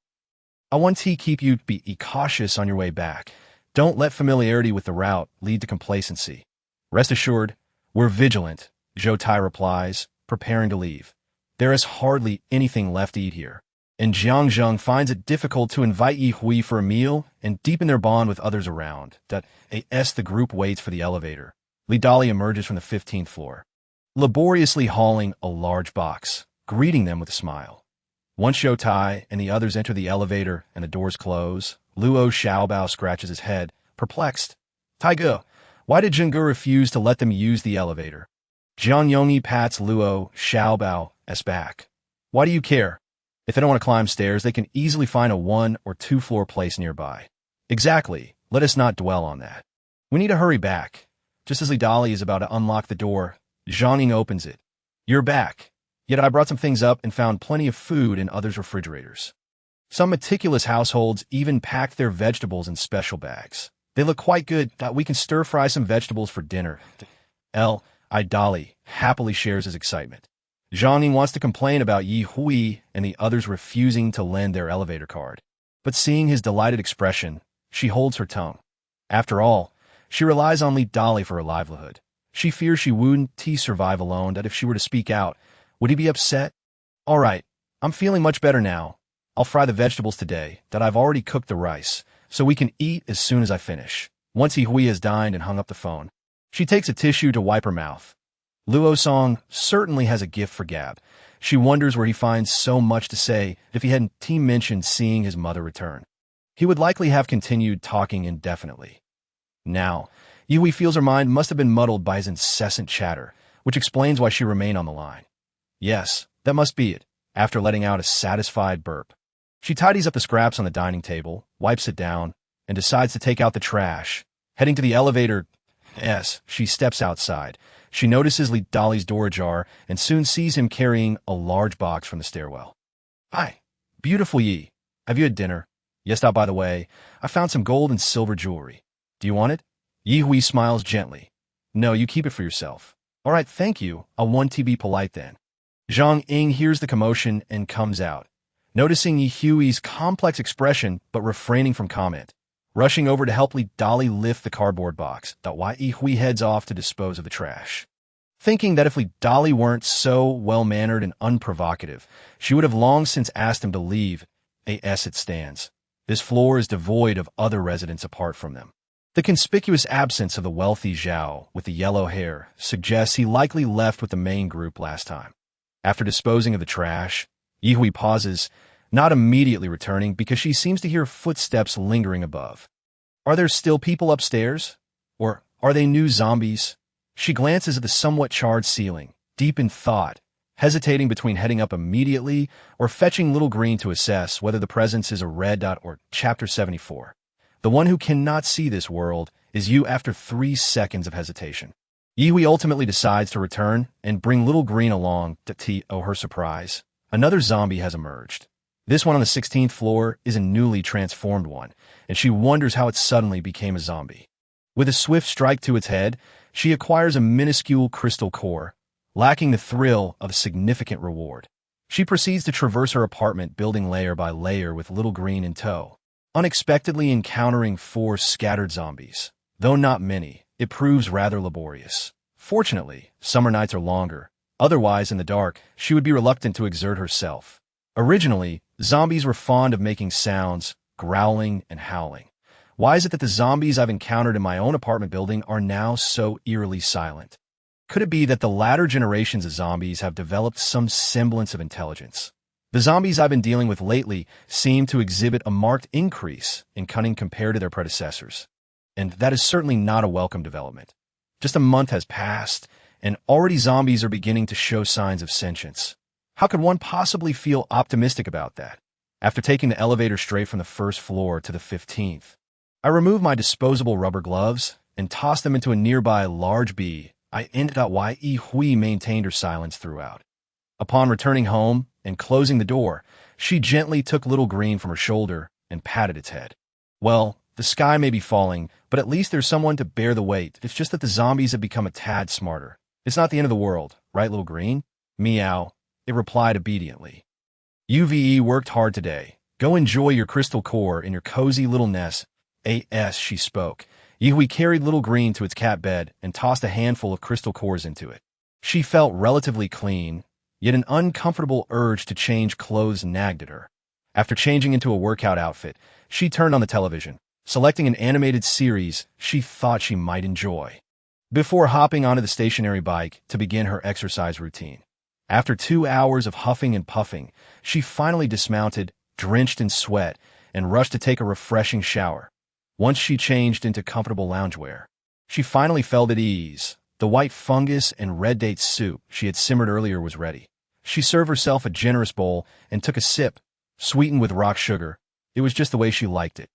I want to keep you to be cautious on your way back. Don't let familiarity with the route lead to complacency. Rest assured, we're vigilant, Zhou Tai replies, preparing to leave. There is hardly anything left to eat here, and Jiang Zheng finds it difficult to invite Yi Hui for a meal and deepen their bond with others around. The group waits for the elevator. Li Dali emerges from the 15th floor, laboriously hauling a large box, greeting them with a smile. Once Zhou Tai and the others enter the elevator and the doors close, Luo Xiaobao scratches his head, perplexed. Taige, why did Zhengge refuse to let them use the elevator? Jiang Yongyi pats Luo Xiaobao's back. Why do you care? If they don't want to climb stairs, they can easily find a 1- or 2-floor place nearby. Exactly. Let us not dwell on that. We need to hurry back. Just as Li Dali is about to unlock the door, Zhang Ying opens it. You're back. Yet I brought some things up and found plenty of food in others' refrigerators. Some meticulous households even packed their vegetables in special bags. They look quite good. We can stir-fry some vegetables for dinner. Dali happily shares his excitement. Zhang Ying wants to complain about Yi Hui and the others refusing to lend their elevator card. But seeing his delighted expression, she holds her tongue. After all, she relies on Li Dali for her livelihood. She fears she wouldn't survive alone, that if she were to speak out, would he be upset? All right, I'm feeling much better now. I'll fry the vegetables today, that I've already cooked the rice, so we can eat as soon as I finish. Once Yi Hui has dined and hung up the phone, she takes a tissue to wipe her mouth. Luo Song certainly has a gift for gab. She wonders where he finds so much to say if he hadn't mentioned seeing his mother return. He would likely have continued talking indefinitely. Now, Yi Hui feels her mind must have been muddled by his incessant chatter, which explains why she remained on the line. Yes, that must be it, after letting out a satisfied burp. She tidies up the scraps on the dining table, wipes it down, and decides to take out the trash. Heading to the elevator, she steps outside. She notices Li Dali's door ajar and soon sees him carrying a large box from the stairwell. Hi, beautiful Yi. Have you had dinner? Yes, by the way, I found some gold and silver jewelry. Do you want it? Yi Hui smiles gently. No, you keep it for yourself. All right, thank you. I'll want to be polite then. Zhang Ying hears the commotion and comes out, noticing Yi Hui's complex expression but refraining from comment. Rushing over to help Li Dali lift the cardboard box, Yi Hui heads off to dispose of the trash. Thinking that if Li Dali weren't so well-mannered and unprovocative, she would have long since asked him to leave. As it stands, this floor is devoid of other residents apart from them. The conspicuous absence of the wealthy Zhao with the yellow hair suggests he likely left with the main group last time. After disposing of the trash, Yi Hui pauses, not immediately returning because she seems to hear footsteps lingering above. Are there still people upstairs? Or Are they new zombies? She glances at the somewhat charred ceiling, deep in thought, hesitating between heading up immediately or fetching Little Green to assess whether the presence is a red dot or Chapter 74. The one who cannot see this world is you after 3 seconds of hesitation. Ye ultimately decides to return and bring Little Green along to her surprise. Another zombie has emerged. This one on the 16th floor is a newly transformed one, and she wonders how it suddenly became a zombie. With a swift strike to its head, she acquires a minuscule crystal core, lacking the thrill of a significant reward. She proceeds to traverse her apartment building layer by layer with Little Green in tow, unexpectedly encountering 4 scattered zombies. Though not many, it proves rather laborious. Fortunately, summer nights are longer. Otherwise, in the dark, she would be reluctant to exert herself. Originally, zombies were fond of making sounds, growling and howling. Why is it that the zombies I've encountered in my own apartment building are now so eerily silent? Could it be that the latter generations of zombies have developed some semblance of intelligence? The zombies I've been dealing with lately seem to exhibit a marked increase in cunning compared to their predecessors. And that is certainly not a welcome development. Just a month has passed, and already zombies are beginning to show signs of sentience. How could one possibly feel optimistic about that? After taking the elevator straight from the 1st floor to the 15th, I removed my disposable rubber gloves and tossed them into a nearby large bee. INVINCIBLE maintained her silence throughout. Upon returning home and closing the door, she gently took Little Green from her shoulder and patted its head. Well, the sky may be falling, but at least there's someone to bear the weight. It's just that the zombies have become a tad smarter. It's not the end of the world, right, Little Green? Meow, it replied obediently. UVE worked hard today. Go enjoy your crystal core in your cozy little nest. She spoke. Ye carried Little Green to its cat bed and tossed a handful of crystal cores into it. She felt relatively clean, yet an uncomfortable urge to change clothes nagged at her. After changing into a workout outfit, she turned on the television, selecting an animated series she thought she might enjoy, before hopping onto the stationary bike to begin her exercise routine. After 2 hours of huffing and puffing, she finally dismounted, drenched in sweat, and rushed to take a refreshing shower. Once she changed into comfortable loungewear, she finally felt at ease. The white fungus and red date soup she had simmered earlier was ready. She served herself a generous bowl and took a sip, sweetened with rock sugar. It was just the way she liked it.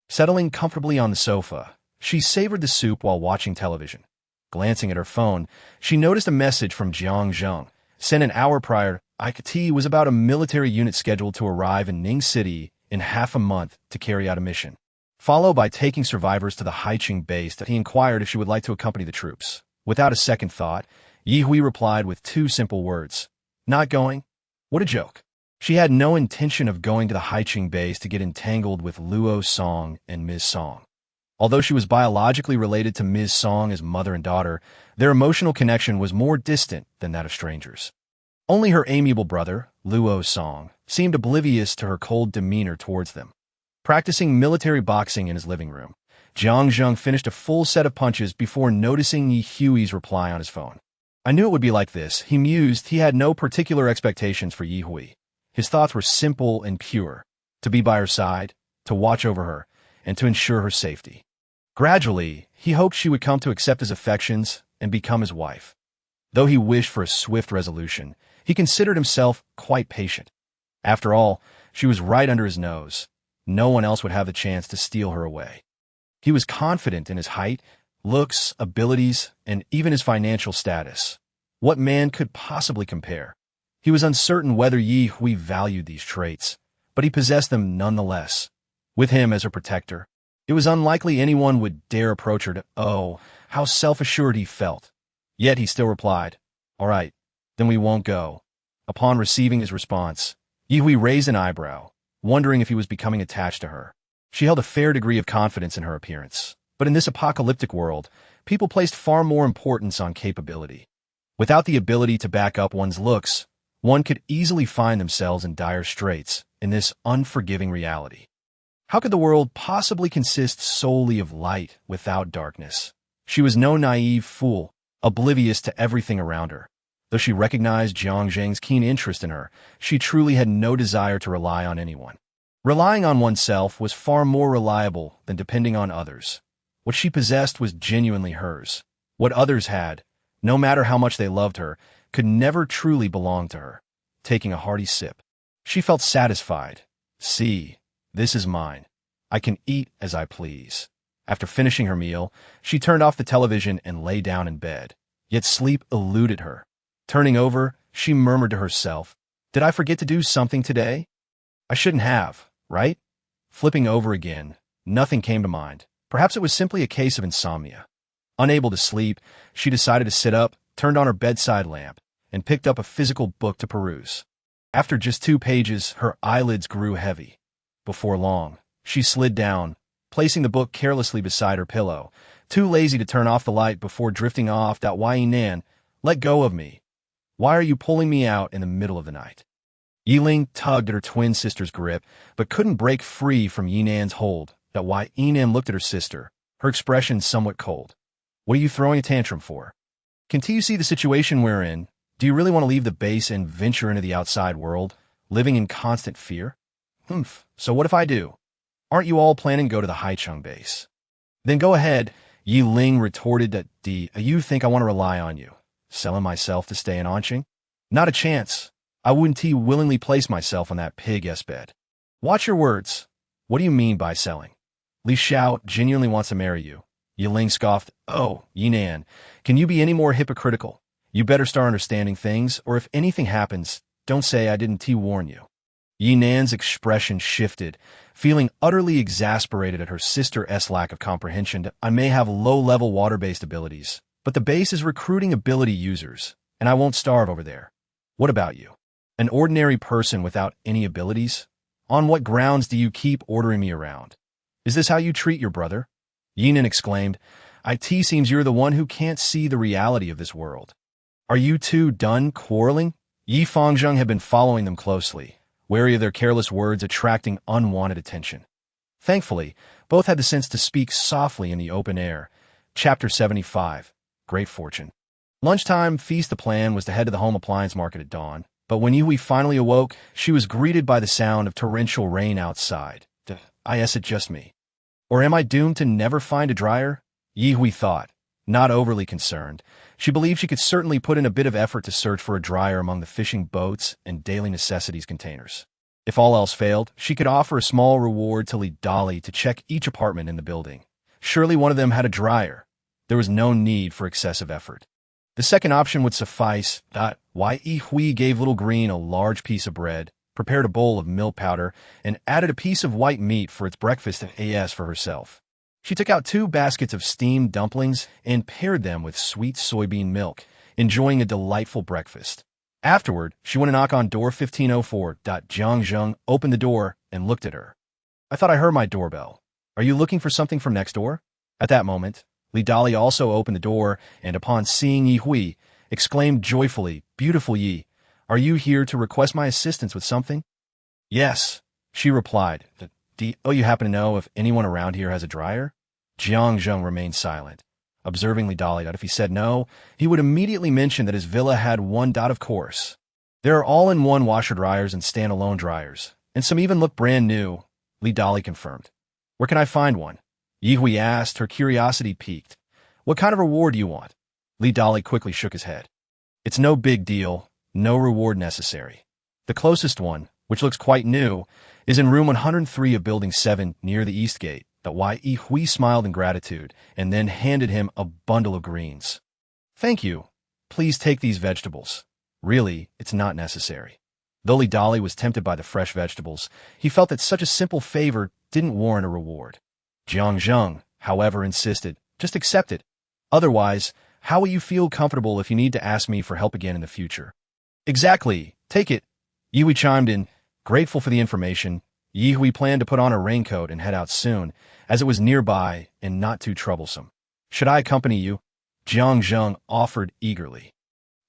Settling comfortably on the sofa, she savored the soup while watching television. Glancing at her phone, she noticed a message from Jiang Zheng, sent an hour prior. It was about a military unit scheduled to arrive in Ning City in half a month to carry out a mission, followed by taking survivors to the Haiqing base. That he inquired if she would like to accompany the troops. Without a second thought, Ye replied with 2 simple words. Not going? What a joke. She had no intention of going to the Haiqing base to get entangled with Luo Song and Ms. Song. Although she was biologically related to Ms. Song as mother and daughter, their emotional connection was more distant than that of strangers. Only her amiable brother, Luo Song, seemed oblivious to her cold demeanor towards them. Practicing military boxing in his living room, Jiang Zheng finished a full set of punches before noticing Yi Hui's reply on his phone. I knew it would be like this, he mused. He had no particular expectations for Yi Hui. His thoughts were simple and pure: to be by her side, to watch over her, and to ensure her safety. Gradually, he hoped she would come to accept his affections and become his wife. Though he wished for a swift resolution, he considered himself quite patient. After all, she was right under his nose. No one else would have the chance to steal her away. He was confident in his height, looks, abilities, and even his financial status. What man could possibly compare? He was uncertain whether Yi Hui valued these traits, but he possessed them nonetheless. With him as her protector, it was unlikely anyone would dare approach her. How self-assured he felt. Yet he still replied, "All right, then we won't go." Upon receiving his response, Yi Hui raised an eyebrow, wondering if he was becoming attached to her. She held a fair degree of confidence in her appearance, but in this apocalyptic world, people placed far more importance on capability. Without the ability to back up one's looks, one could easily find themselves in dire straits in this unforgiving reality. How could the world possibly consist solely of light without darkness? She was no naive fool, oblivious to everything around her. Though she recognized Jiang Zheng's keen interest in her, she truly had no desire to rely on anyone. Relying on oneself was far more reliable than depending on others. What she possessed was genuinely hers. What others had, no matter how much they loved her, could never truly belong to her. Taking a hearty sip, she felt satisfied. See, this is mine. I can eat as I please. After finishing her meal, she turned off the television and lay down in bed. Yet sleep eluded her. Turning over, she murmured to herself, "Did I forget to do something today? I shouldn't have, right?" Flipping over again, nothing came to mind. Perhaps it was simply a case of insomnia. Unable to sleep, she decided to sit up, turned on her bedside lamp, and picked up a physical book to peruse. After just 2 pages, her eyelids grew heavy. Before long, she slid down, placing the book carelessly beside her pillow, too lazy to turn off the light before drifting off. "Ye Nan, let go of me. Why are you pulling me out in the middle of the night?" Yiling tugged at her twin sister's grip, but couldn't break free from Yinan's hold. Yinan looked at her sister, her expression somewhat cold. "What are you throwing a tantrum for? Can't you see the situation we're in? Do you really want to leave the base and venture into the outside world, living in constant fear?" "Humph, so what if I do? Aren't you all planning to go to the Haicheng base?" "Then go ahead," Yiling retorted. "You think I want to rely on you, selling myself to stay in Anqing? Not a chance. I wouldn't willingly place myself on that pig-s bed." "Watch your words. What do you mean by selling? Li Xiao genuinely wants to marry you." Yiling scoffed. "Oh, Yinan, can you be any more hypocritical? You better start understanding things, or if anything happens, don't say I didn't warn you." Yinan's expression shifted, feeling utterly exasperated at her sister's lack of comprehension. "I may have low-level water-based abilities, but the base is recruiting ability users, and I won't starve over there. What about you? An ordinary person without any abilities? On what grounds do you keep ordering me around? Is this how you treat your brother?" Yinan exclaimed. "It seems you're the one who can't see the reality of this world. Are you two done quarreling?" Yi Fangzheng had been following them closely, wary of their careless words attracting unwanted attention. Thankfully, both had the sense to speak softly in the open air. Chapter 75. Great Fortune. Lunchtime feast. The plan was to head to the home appliance market at dawn, but when Yui finally awoke, she was greeted by the sound of torrential rain outside. Is it just me? Or am I doomed to never find a dryer? Yihui thought, not overly concerned. She believed she could certainly put in a bit of effort to search for a dryer among the fishing boats and daily necessities containers. If all else failed, she could offer a small reward to Li Dali to check each apartment in the building. Surely one of them had a dryer. There was no need for excessive effort. The second option would suffice. Yihui gave Little Green a large piece of bread, prepared a bowl of milk powder, and added a piece of white meat for its breakfast and for herself. She took out 2 baskets of steamed dumplings and paired them with sweet soybean milk, enjoying a delightful breakfast. Afterward, she went to knock on door 1504. Jiang Zheng opened the door and looked at her. "I thought I heard my doorbell. Are you looking for something from next door?" At that moment, Li Dali also opened the door and, upon seeing Yihui, exclaimed joyfully, "Beautiful Yi, are you here to request my assistance with something?" "Yes," she replied. You happen to know if anyone around here has a dryer?" Jiang Zheng remained silent, observing Li Dali that if he said no, he would immediately mention that his villa had one. Of course. There are all-in-one washer dryers and standalone dryers, and some even look brand new, Li Dali confirmed. "Where can I find one?" Yihui asked, her curiosity piqued. "What kind of reward do you want?" Li Dali quickly shook his head. "It's no big deal, no reward necessary. The closest one, which looks quite new, is in room 103 of Building 7 near the East Gate." Yihui smiled in gratitude and then handed him a bundle of greens. "Thank you. Please take these vegetables. Really, it's not necessary." Though Li Dali was tempted by the fresh vegetables, he felt that such a simple favor didn't warrant a reward. Jiang Zheng, however, insisted, "Just accept it. Otherwise, how will you feel comfortable if you need to ask me for help again in the future?" "Exactly. Take it." Yihui chimed in, grateful for the information. Yihui planned to put on a raincoat and head out soon, as it was nearby and not too troublesome. "Should I accompany you?" Jiang Zheng offered eagerly.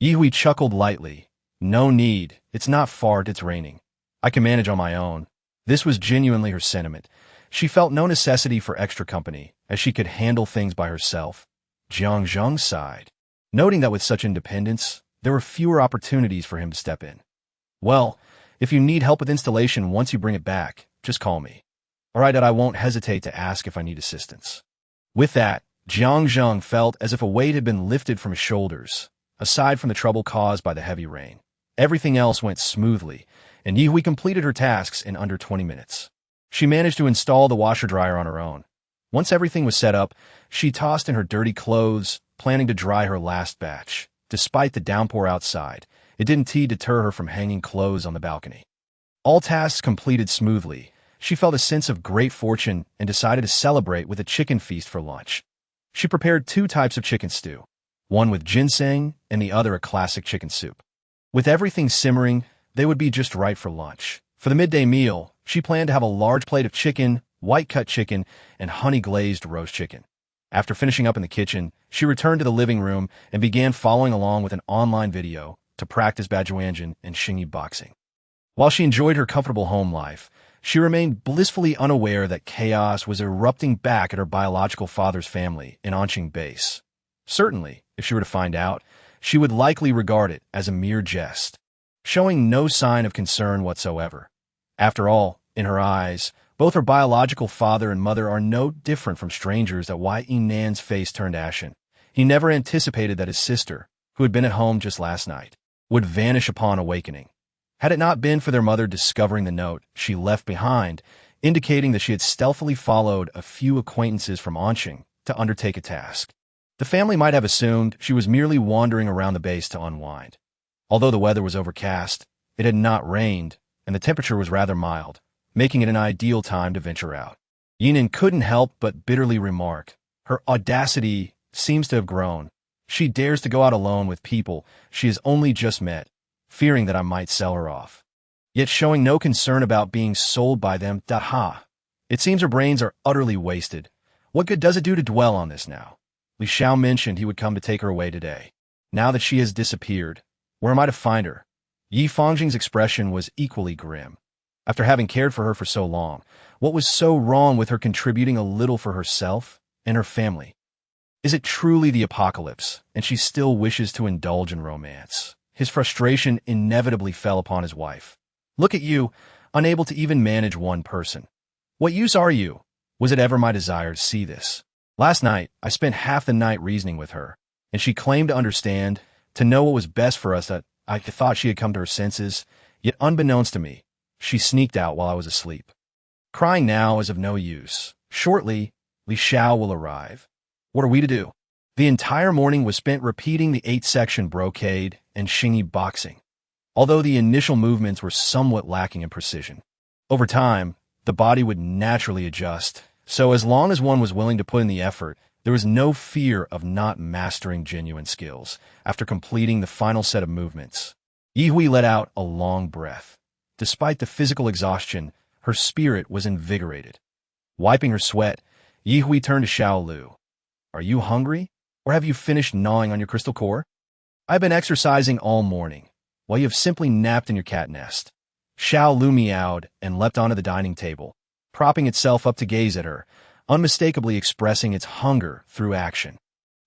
Yihui chuckled lightly. "No need. It's not far. It's raining. I can manage on my own." This was genuinely her sentiment. She felt no necessity for extra company, as she could handle things by herself. Jiang Zheng sighed, noting that with such independence, there were fewer opportunities for him to step in. "Well, if you need help with installation once you bring it back, just call me. All right, I won't hesitate to ask if I need assistance." With that, Jiang Zheng felt as if a weight had been lifted from his shoulders. Aside from the trouble caused by the heavy rain, everything else went smoothly, and Ye Hui completed her tasks in under 20 minutes. She managed to install the washer-dryer on her own. Once everything was set up, she tossed in her dirty clothes, planning to dry her last batch. Despite the downpour outside, it didn't deter her from hanging clothes on the balcony. All tasks completed smoothly, she felt a sense of great fortune and decided to celebrate with a chicken feast for lunch. She prepared 2 types of chicken stew, one with ginseng and the other a classic chicken soup. With everything simmering, they would be just right for lunch. For the midday meal, she planned to have a large plate of chicken, white-cut chicken, and honey-glazed roast chicken. After finishing up in the kitchen, she returned to the living room and began following along with an online video to practice Bajuanjin and Xingyi boxing. While she enjoyed her comfortable home life, she remained blissfully unaware that chaos was erupting back at her biological father's family in Anqing Base. Certainly, if she were to find out, she would likely regard it as a mere jest, showing no sign of concern whatsoever. After all, in her eyes, both her biological father and mother are no different from strangers. That Wai Yinan's face turned ashen. He never anticipated that his sister, who had been at home just last night, would vanish upon awakening. Had it not been for their mother discovering the note she left behind, indicating that she had stealthily followed a few acquaintances from Anqing to undertake a task, the family might have assumed she was merely wandering around the base to unwind. Although the weather was overcast, it had not rained, and the temperature was rather mild, making it an ideal time to venture out. Yinan couldn't help but bitterly remark, her audacity seems to have grown. She dares to go out alone with people she has only just met, fearing that I might sell her off. Yet showing no concern about being sold by them. Ha! It seems her brains are utterly wasted. What good does it do to dwell on this now? Li Xiao mentioned he would come to take her away today. Now that she has disappeared, where am I to find her? Yi Fangjing's expression was equally grim. After having cared for her for so long, what was so wrong with her contributing a little for herself and her family? Is it truly the apocalypse, and she still wishes to indulge in romance? His frustration inevitably fell upon his wife. Look at you, unable to even manage one person. What use are you? Was it ever my desire to see this? Last night, I spent half the night reasoning with her, and she claimed to understand, to know what was best for us. That I thought she had come to her senses, yet unbeknownst to me, she sneaked out while I was asleep. Crying now is of no use. Shortly, Li Xiao will arrive. What are we to do? The entire morning was spent repeating the 8-section brocade and Xingyi boxing, although the initial movements were somewhat lacking in precision. Over time, the body would naturally adjust, so as long as one was willing to put in the effort, there was no fear of not mastering genuine skills. After completing the final set of movements, Ye Hui let out a long breath. Despite the physical exhaustion, her spirit was invigorated. Wiping her sweat, Ye Hui turned to Xiao Lu. Are you hungry, or have you finished gnawing on your crystal core? I've been exercising all morning, while you have simply napped in your cat nest. Xiao Lu meowed and leapt onto the dining table, propping itself up to gaze at her, unmistakably expressing its hunger through action.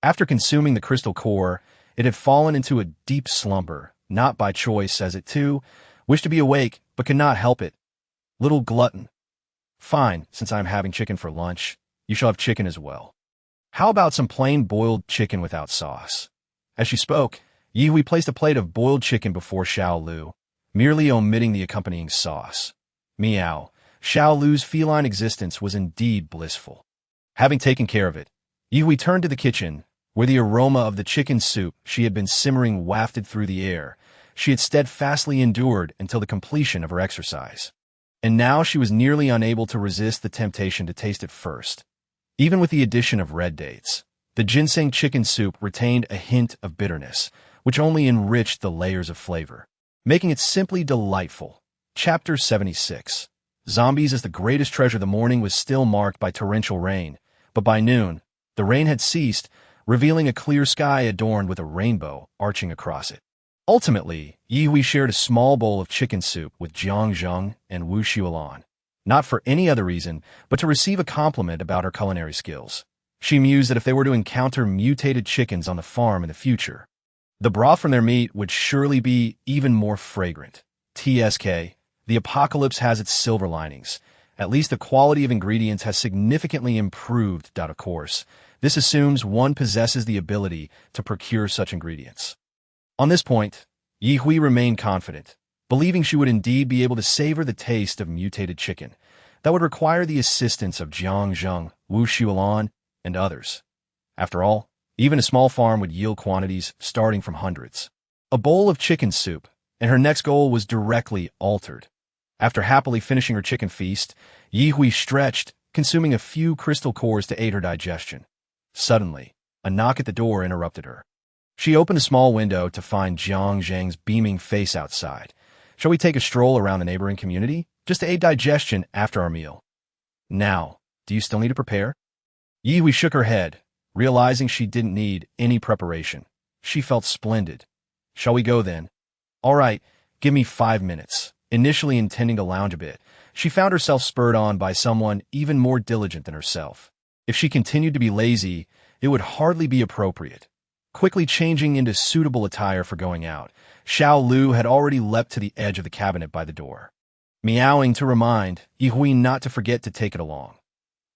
After consuming the crystal core, it had fallen into a deep slumber, not by choice, as it too wished to be awake, but could not help it. Little glutton. Fine, since I am having chicken for lunch, you shall have chicken as well. How about some plain boiled chicken without sauce? As she spoke, Ye Hui placed a plate of boiled chicken before Xiao Lu, merely omitting the accompanying sauce. Meow. Xiao Lu's feline existence was indeed blissful. Having taken care of it, Ye Hui turned to the kitchen, where the aroma of the chicken soup she had been simmering wafted through the air. She had steadfastly endured until the completion of her exercise, and now she was nearly unable to resist the temptation to taste it first. Even with the addition of red dates, the ginseng chicken soup retained a hint of bitterness, which only enriched the layers of flavor, making it simply delightful. Chapter 76. Zombies. As the greatest treasure, the morning was still marked by torrential rain, but by noon, the rain had ceased, revealing a clear sky adorned with a rainbow arching across it. Ultimately, Ye Hui shared a small bowl of chicken soup with Jiang Zheng and Wu Xiulan, not for any other reason, but to receive a compliment about her culinary skills. She mused that if they were to encounter mutated chickens on the farm in the future, the broth from their meat would surely be even more fragrant. TSK, the apocalypse has its silver linings, At least the quality of ingredients has significantly improved. Of course, this assumes one possesses the ability to procure such ingredients. On this point, Ye Hui remained confident, believing she would indeed be able to savor the taste of mutated chicken that would require the assistance of Jiang Zheng, Wu Xuelan, and others. After all, even a small farm would yield quantities starting from hundreds. A bowl of chicken soup, and her next goal was directly altered. After happily finishing her chicken feast, Ye Hui stretched, consuming a few crystal cores to aid her digestion. Suddenly, a knock at the door interrupted her. She opened a small window to find Jiang Zheng's beaming face outside. "Shall we take a stroll around the neighboring community, just to aid digestion after our meal?" "Now, do you still need to prepare?" Ye Hui shook her head, realizing she didn't need any preparation. She felt splendid. "Shall we go then?" "All right, give me 5 minutes." Initially intending to lounge a bit, she found herself spurred on by someone even more diligent than herself. If she continued to be lazy, it would hardly be appropriate. Quickly changing into suitable attire for going out, Xiao Lu had already leapt to the edge of the cabinet by the door, meowing to remind Ye Hui not to forget to take it along.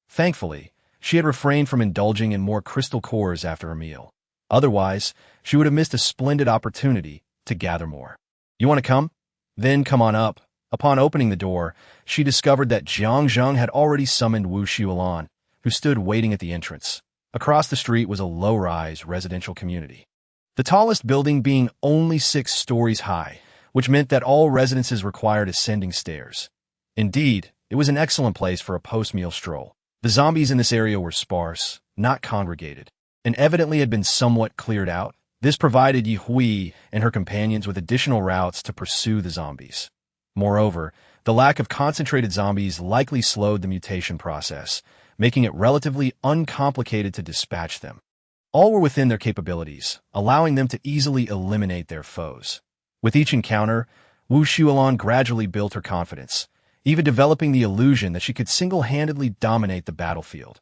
Thankfully, she had refrained from indulging in more crystal cores after her meal. Otherwise, she would have missed a splendid opportunity to gather more. "You want to come? Then come on up." Upon opening the door, she discovered that Jiang Zheng had already summoned Wu Xuelan, who stood waiting at the entrance. Across the street was a low-rise residential community, the tallest building being only 6 stories high, which meant that all residences required ascending stairs. Indeed, it was an excellent place for a post-meal stroll. The zombies in this area were sparse, not congregated, and evidently had been somewhat cleared out. This provided Ye Hui and her companions with additional routes to pursue the zombies. Moreover, the lack of concentrated zombies likely slowed the mutation process, making it relatively uncomplicated to dispatch them. All were within their capabilities, allowing them to easily eliminate their foes. With each encounter, Wu Xuelan gradually built her confidence, even developing the illusion that she could single-handedly dominate the battlefield.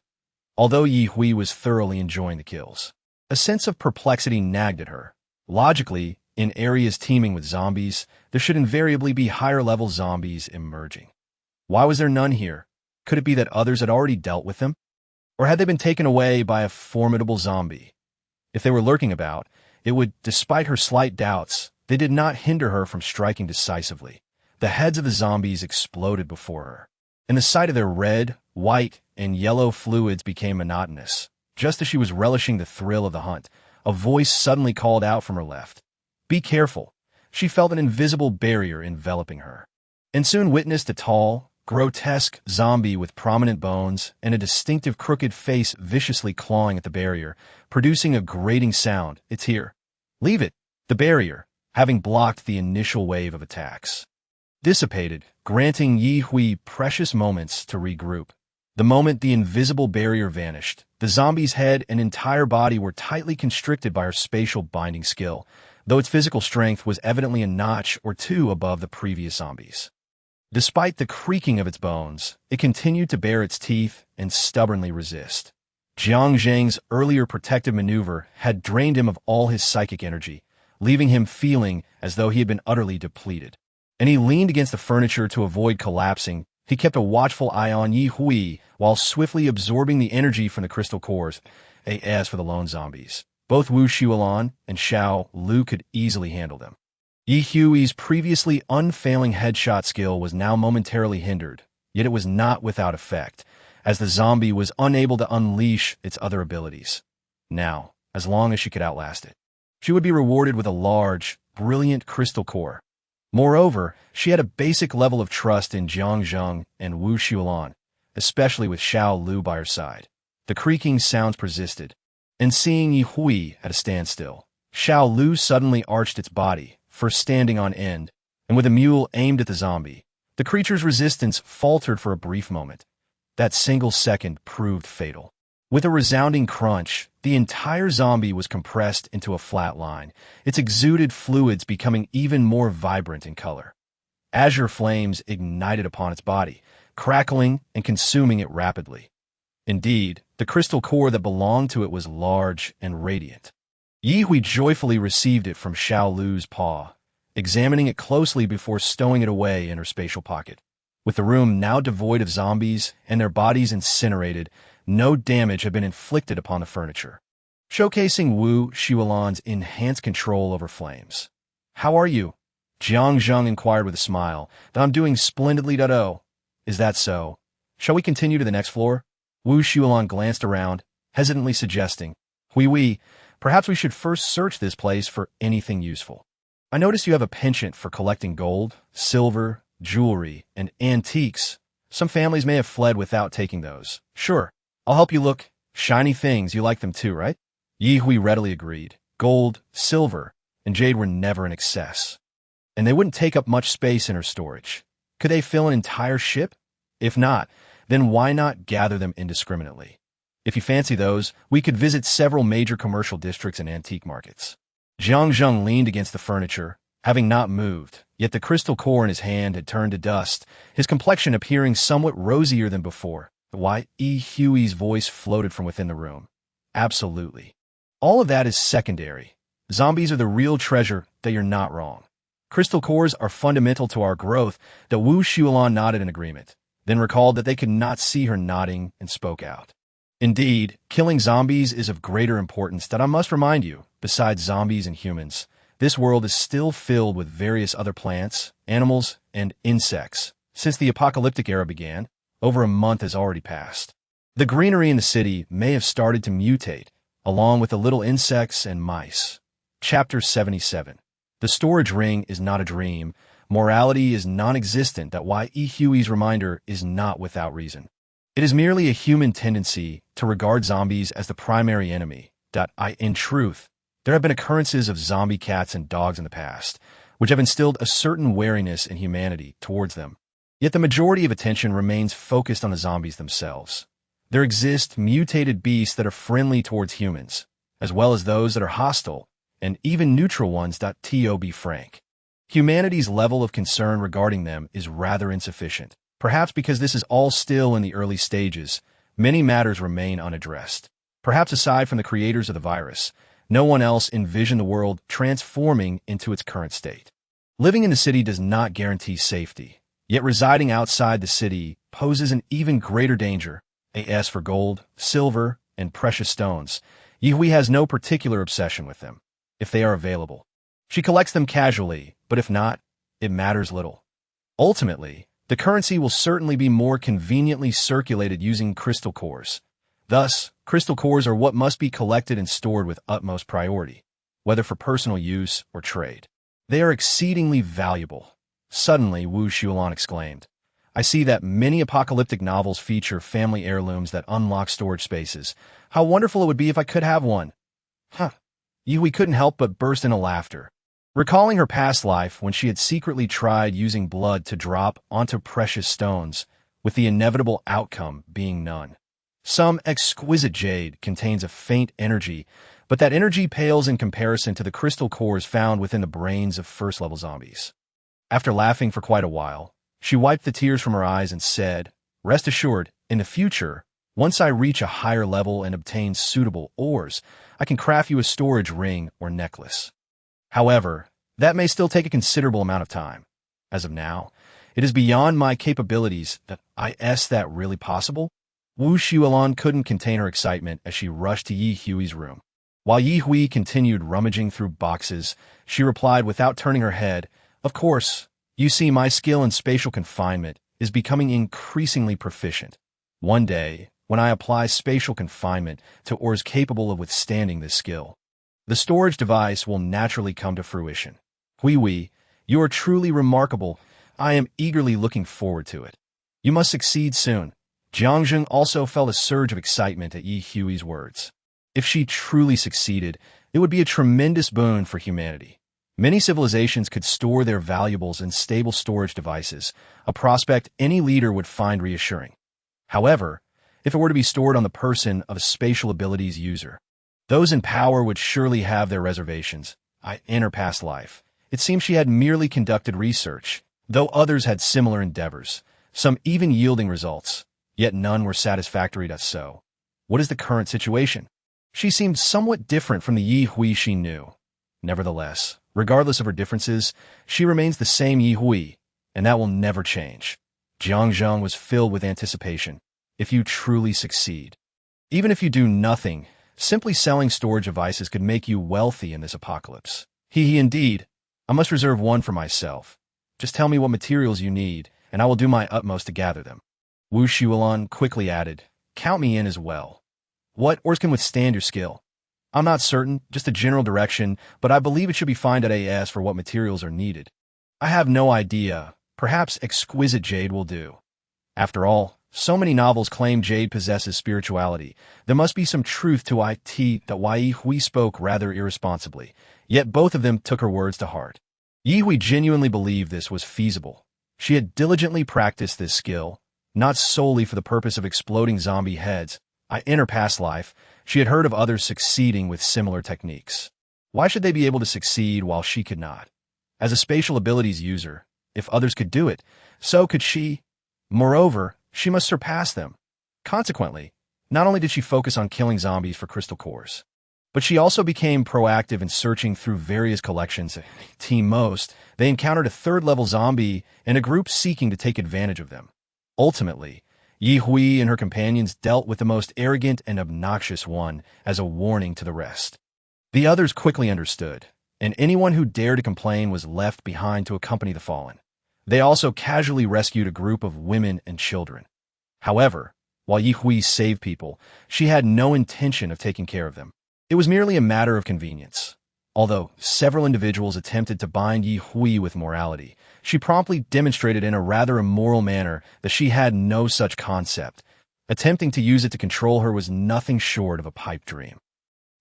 Although Ye Hui was thoroughly enjoying the kills, a sense of perplexity nagged at her. Logically, in areas teeming with zombies, there should invariably be higher-level zombies emerging. Why was there none here? Could it be that others had already dealt with them? Or had they been taken away by a formidable zombie? If they were lurking about, it would, despite her slight doubts, they did not hinder her from striking decisively. The heads of the zombies exploded before her, and the sight of their red, white, and yellow fluids became monotonous. Just as she was relishing the thrill of the hunt, a voice suddenly called out from her left. "Be careful." She felt an invisible barrier enveloping her, and soon witnessed a tall, grotesque zombie with prominent bones and a distinctive crooked face viciously clawing at the barrier, producing a grating sound. "It's here. Leave it." The barrier, having blocked the initial wave of attacks, dissipated, granting Ye Hui precious moments to regroup. The moment the invisible barrier vanished, the zombie's head and entire body were tightly constricted by her spatial binding skill, though its physical strength was evidently a notch or two above the previous zombies. Despite the creaking of its bones, it continued to bare its teeth and stubbornly resist. Jiang Zheng's earlier protective maneuver had drained him of all his psychic energy, leaving him feeling as though he had been utterly depleted. And he leaned against the furniture to avoid collapsing. He kept a watchful eye on Ye Hui while swiftly absorbing the energy from the crystal cores. As for the lone zombies, both Wu Xuelan and Xiao Lu could easily handle them. Ye Hui's previously unfailing headshot skill was now momentarily hindered, yet it was not without effect, as the zombie was unable to unleash its other abilities. Now, as long as she could outlast it, she would be rewarded with a large, brilliant crystal core. Moreover, she had a basic level of trust in Jiang Zheng and Wu Xuelan, especially with Xiao Lu by her side. The creaking sounds persisted, and seeing Ye Hui at a standstill, Xiao Lu suddenly arched its body, first standing on end, and with a mule aimed at the zombie. The creature's resistance faltered for a brief moment. That single second proved fatal. With a resounding crunch, the entire zombie was compressed into a flat line, its exuded fluids becoming even more vibrant in color. Azure flames ignited upon its body, crackling and consuming it rapidly. Indeed, the crystal core that belonged to it was large and radiant. Ye Hui joyfully received it from Xiao Lu's paw, examining it closely before stowing it away in her spatial pocket. With the room now devoid of zombies and their bodies incinerated, no damage had been inflicted upon the furniture, showcasing Wu Xiaolan's enhanced control over flames. "How are you?" Jiang Zheng inquired with a smile. "I'm doing splendidly, Dado." "Is that so? Shall we continue to the next floor?" Wu Xiaolan glanced around, hesitantly suggesting, "Oui, perhaps we should first search this place for anything useful. I notice you have a penchant for collecting gold, silver, jewelry, and antiques. Some families may have fled without taking those." "Sure, I'll help you look. Shiny things, you like them too, right?" Yi Hui readily agreed. Gold, silver, and jade were never in excess, and they wouldn't take up much space in her storage. Could they fill an entire ship? If not, then why not gather them indiscriminately? If you fancy those, we could visit several major commercial districts and antique markets. Jiang Zheng leaned against the furniture, having not moved, yet the crystal core in his hand had turned to dust, his complexion appearing somewhat rosier than before. Yi Hui's voice floated from within the room. "Absolutely. All of that is secondary. Zombies are the real treasure, that you're not wrong. Crystal cores are fundamental to our growth." The Wu Xiaolan nodded in agreement, then recalled that they could not see her nodding and spoke out. "Indeed, killing zombies is of greater importance that I must remind you. Besides zombies and humans, this world is still filled with various other plants, animals, and insects. Since the apocalyptic era began, over a month has already passed. The greenery in the city may have started to mutate, along with the little insects and mice." Chapter 77. The storage ring is not a dream. Morality is non-existent. Yi Hui's reminder is not without reason. It is merely a human tendency to regard zombies as the primary enemy. In truth, there have been occurrences of zombie cats and dogs in the past, which have instilled a certain wariness in humanity towards them. Yet the majority of attention remains focused on the zombies themselves. There exist mutated beasts that are friendly towards humans, as well as those that are hostile, and even neutral ones. To be frank, humanity's level of concern regarding them is rather insufficient. Perhaps because this is all still in the early stages, many matters remain unaddressed. Perhaps aside from the creators of the virus, no one else envisioned the world transforming into its current state. Living in the city does not guarantee safety, yet residing outside the city poses an even greater danger. As for gold, silver, and precious stones, Yi Hui has no particular obsession with them. If they are available, she collects them casually, but if not, it matters little. Ultimately, the currency will certainly be more conveniently circulated using crystal cores. Thus, crystal cores are what must be collected and stored with utmost priority, whether for personal use or trade. They are exceedingly valuable. Suddenly, Wu Xiaolan exclaimed, "I see that many apocalyptic novels feature family heirlooms that unlock storage spaces. How wonderful it would be if I could have one." Yi Hui couldn't help but burst into laughter, recalling her past life when she had secretly tried using blood to drop onto precious stones, with the inevitable outcome being none. Some exquisite jade contains a faint energy, but that energy pales in comparison to the crystal cores found within the brains of first-level zombies. After laughing for quite a while, she wiped the tears from her eyes and said, "Rest assured, in the future, once I reach a higher level and obtain suitable ores, I can craft you a storage ring or necklace. However, that may still take a considerable amount of time. As of now, it is beyond my capabilities. Is that really possible?" Wu Xiaolan couldn't contain her excitement as she rushed to Yi Hui's room. While Yi Hui continued rummaging through boxes, she replied without turning her head, "Of course, you see, my skill in spatial confinement is becoming increasingly proficient. One day, when I apply spatial confinement to ores capable of withstanding this skill, the storage device will naturally come to fruition. Hui, you are truly remarkable. I am eagerly looking forward to it. You must succeed soon." Jiang Zheng also felt a surge of excitement at Yi Hui's words. If she truly succeeded, it would be a tremendous boon for humanity. Many civilizations could store their valuables in stable storage devices, a prospect any leader would find reassuring. However, if it were to be stored on the person of a spatial abilities user, those in power would surely have their reservations. In her past life, it seems she had merely conducted research, though others had similar endeavors, some even yielding results, yet none were satisfactory. So, what is the current situation? She seemed somewhat different from the Yi Hui she knew. Nevertheless, regardless of her differences, she remains the same Yi Hui, and that will never change. Zhang was filled with anticipation. If you truly succeed. Even if you do nothing, simply selling storage devices could make you wealthy in this apocalypse. Indeed. I must reserve one for myself. Just tell me what materials you need, and I will do my utmost to gather them. Wu Xuelun quickly added, count me in as well. What ores can withstand your skill? I'm not certain, just a general direction, but I believe it should be fine.As for what materials are needed. I have no idea. Perhaps exquisite jade will do. After all, so many novels claim jade possesses spirituality. There must be some truth to it.Ye Hui spoke rather irresponsibly, yet both of them took her words to heart. Ye Hui genuinely believed this was feasible. She had diligently practiced this skill, not solely for the purpose of exploding zombie heads. In her past life, she had heard of others succeeding with similar techniques. Why should they be able to succeed while she could not? As a spatial abilities user, if others could do it, so could she. Moreover, she must surpass them. Consequently, not only did she focus on killing zombies for crystal cores, but she also became proactive in searching through various collections. Most, they encountered a third-level zombie and a group seeking to take advantage of them. Ultimately, Ye Hui and her companions dealt with the most arrogant and obnoxious one as a warning to the rest. The others quickly understood, and anyone who dared to complain was left behind to accompany the fallen. They also casually rescued a group of women and children. However, while Ye Hui saved people, she had no intention of taking care of them. It was merely a matter of convenience. Although several individuals attempted to bind Ye Hui with morality, she promptly demonstrated in a rather immoral manner that she had no such concept. Attempting to use it to control her was nothing short of a pipe dream.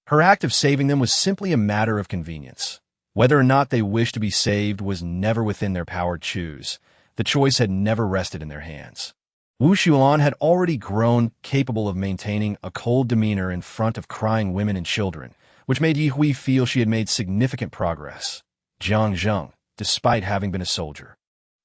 Her act of saving them was simply a matter of convenience. Whether or not they wished to be saved was never within their power to choose. The choice had never rested in their hands. Wu Xuelun had already grown capable of maintaining a cold demeanor in front of crying women and children, which made Ye Hui feel she had made significant progress. Zhang, despite having been a soldier,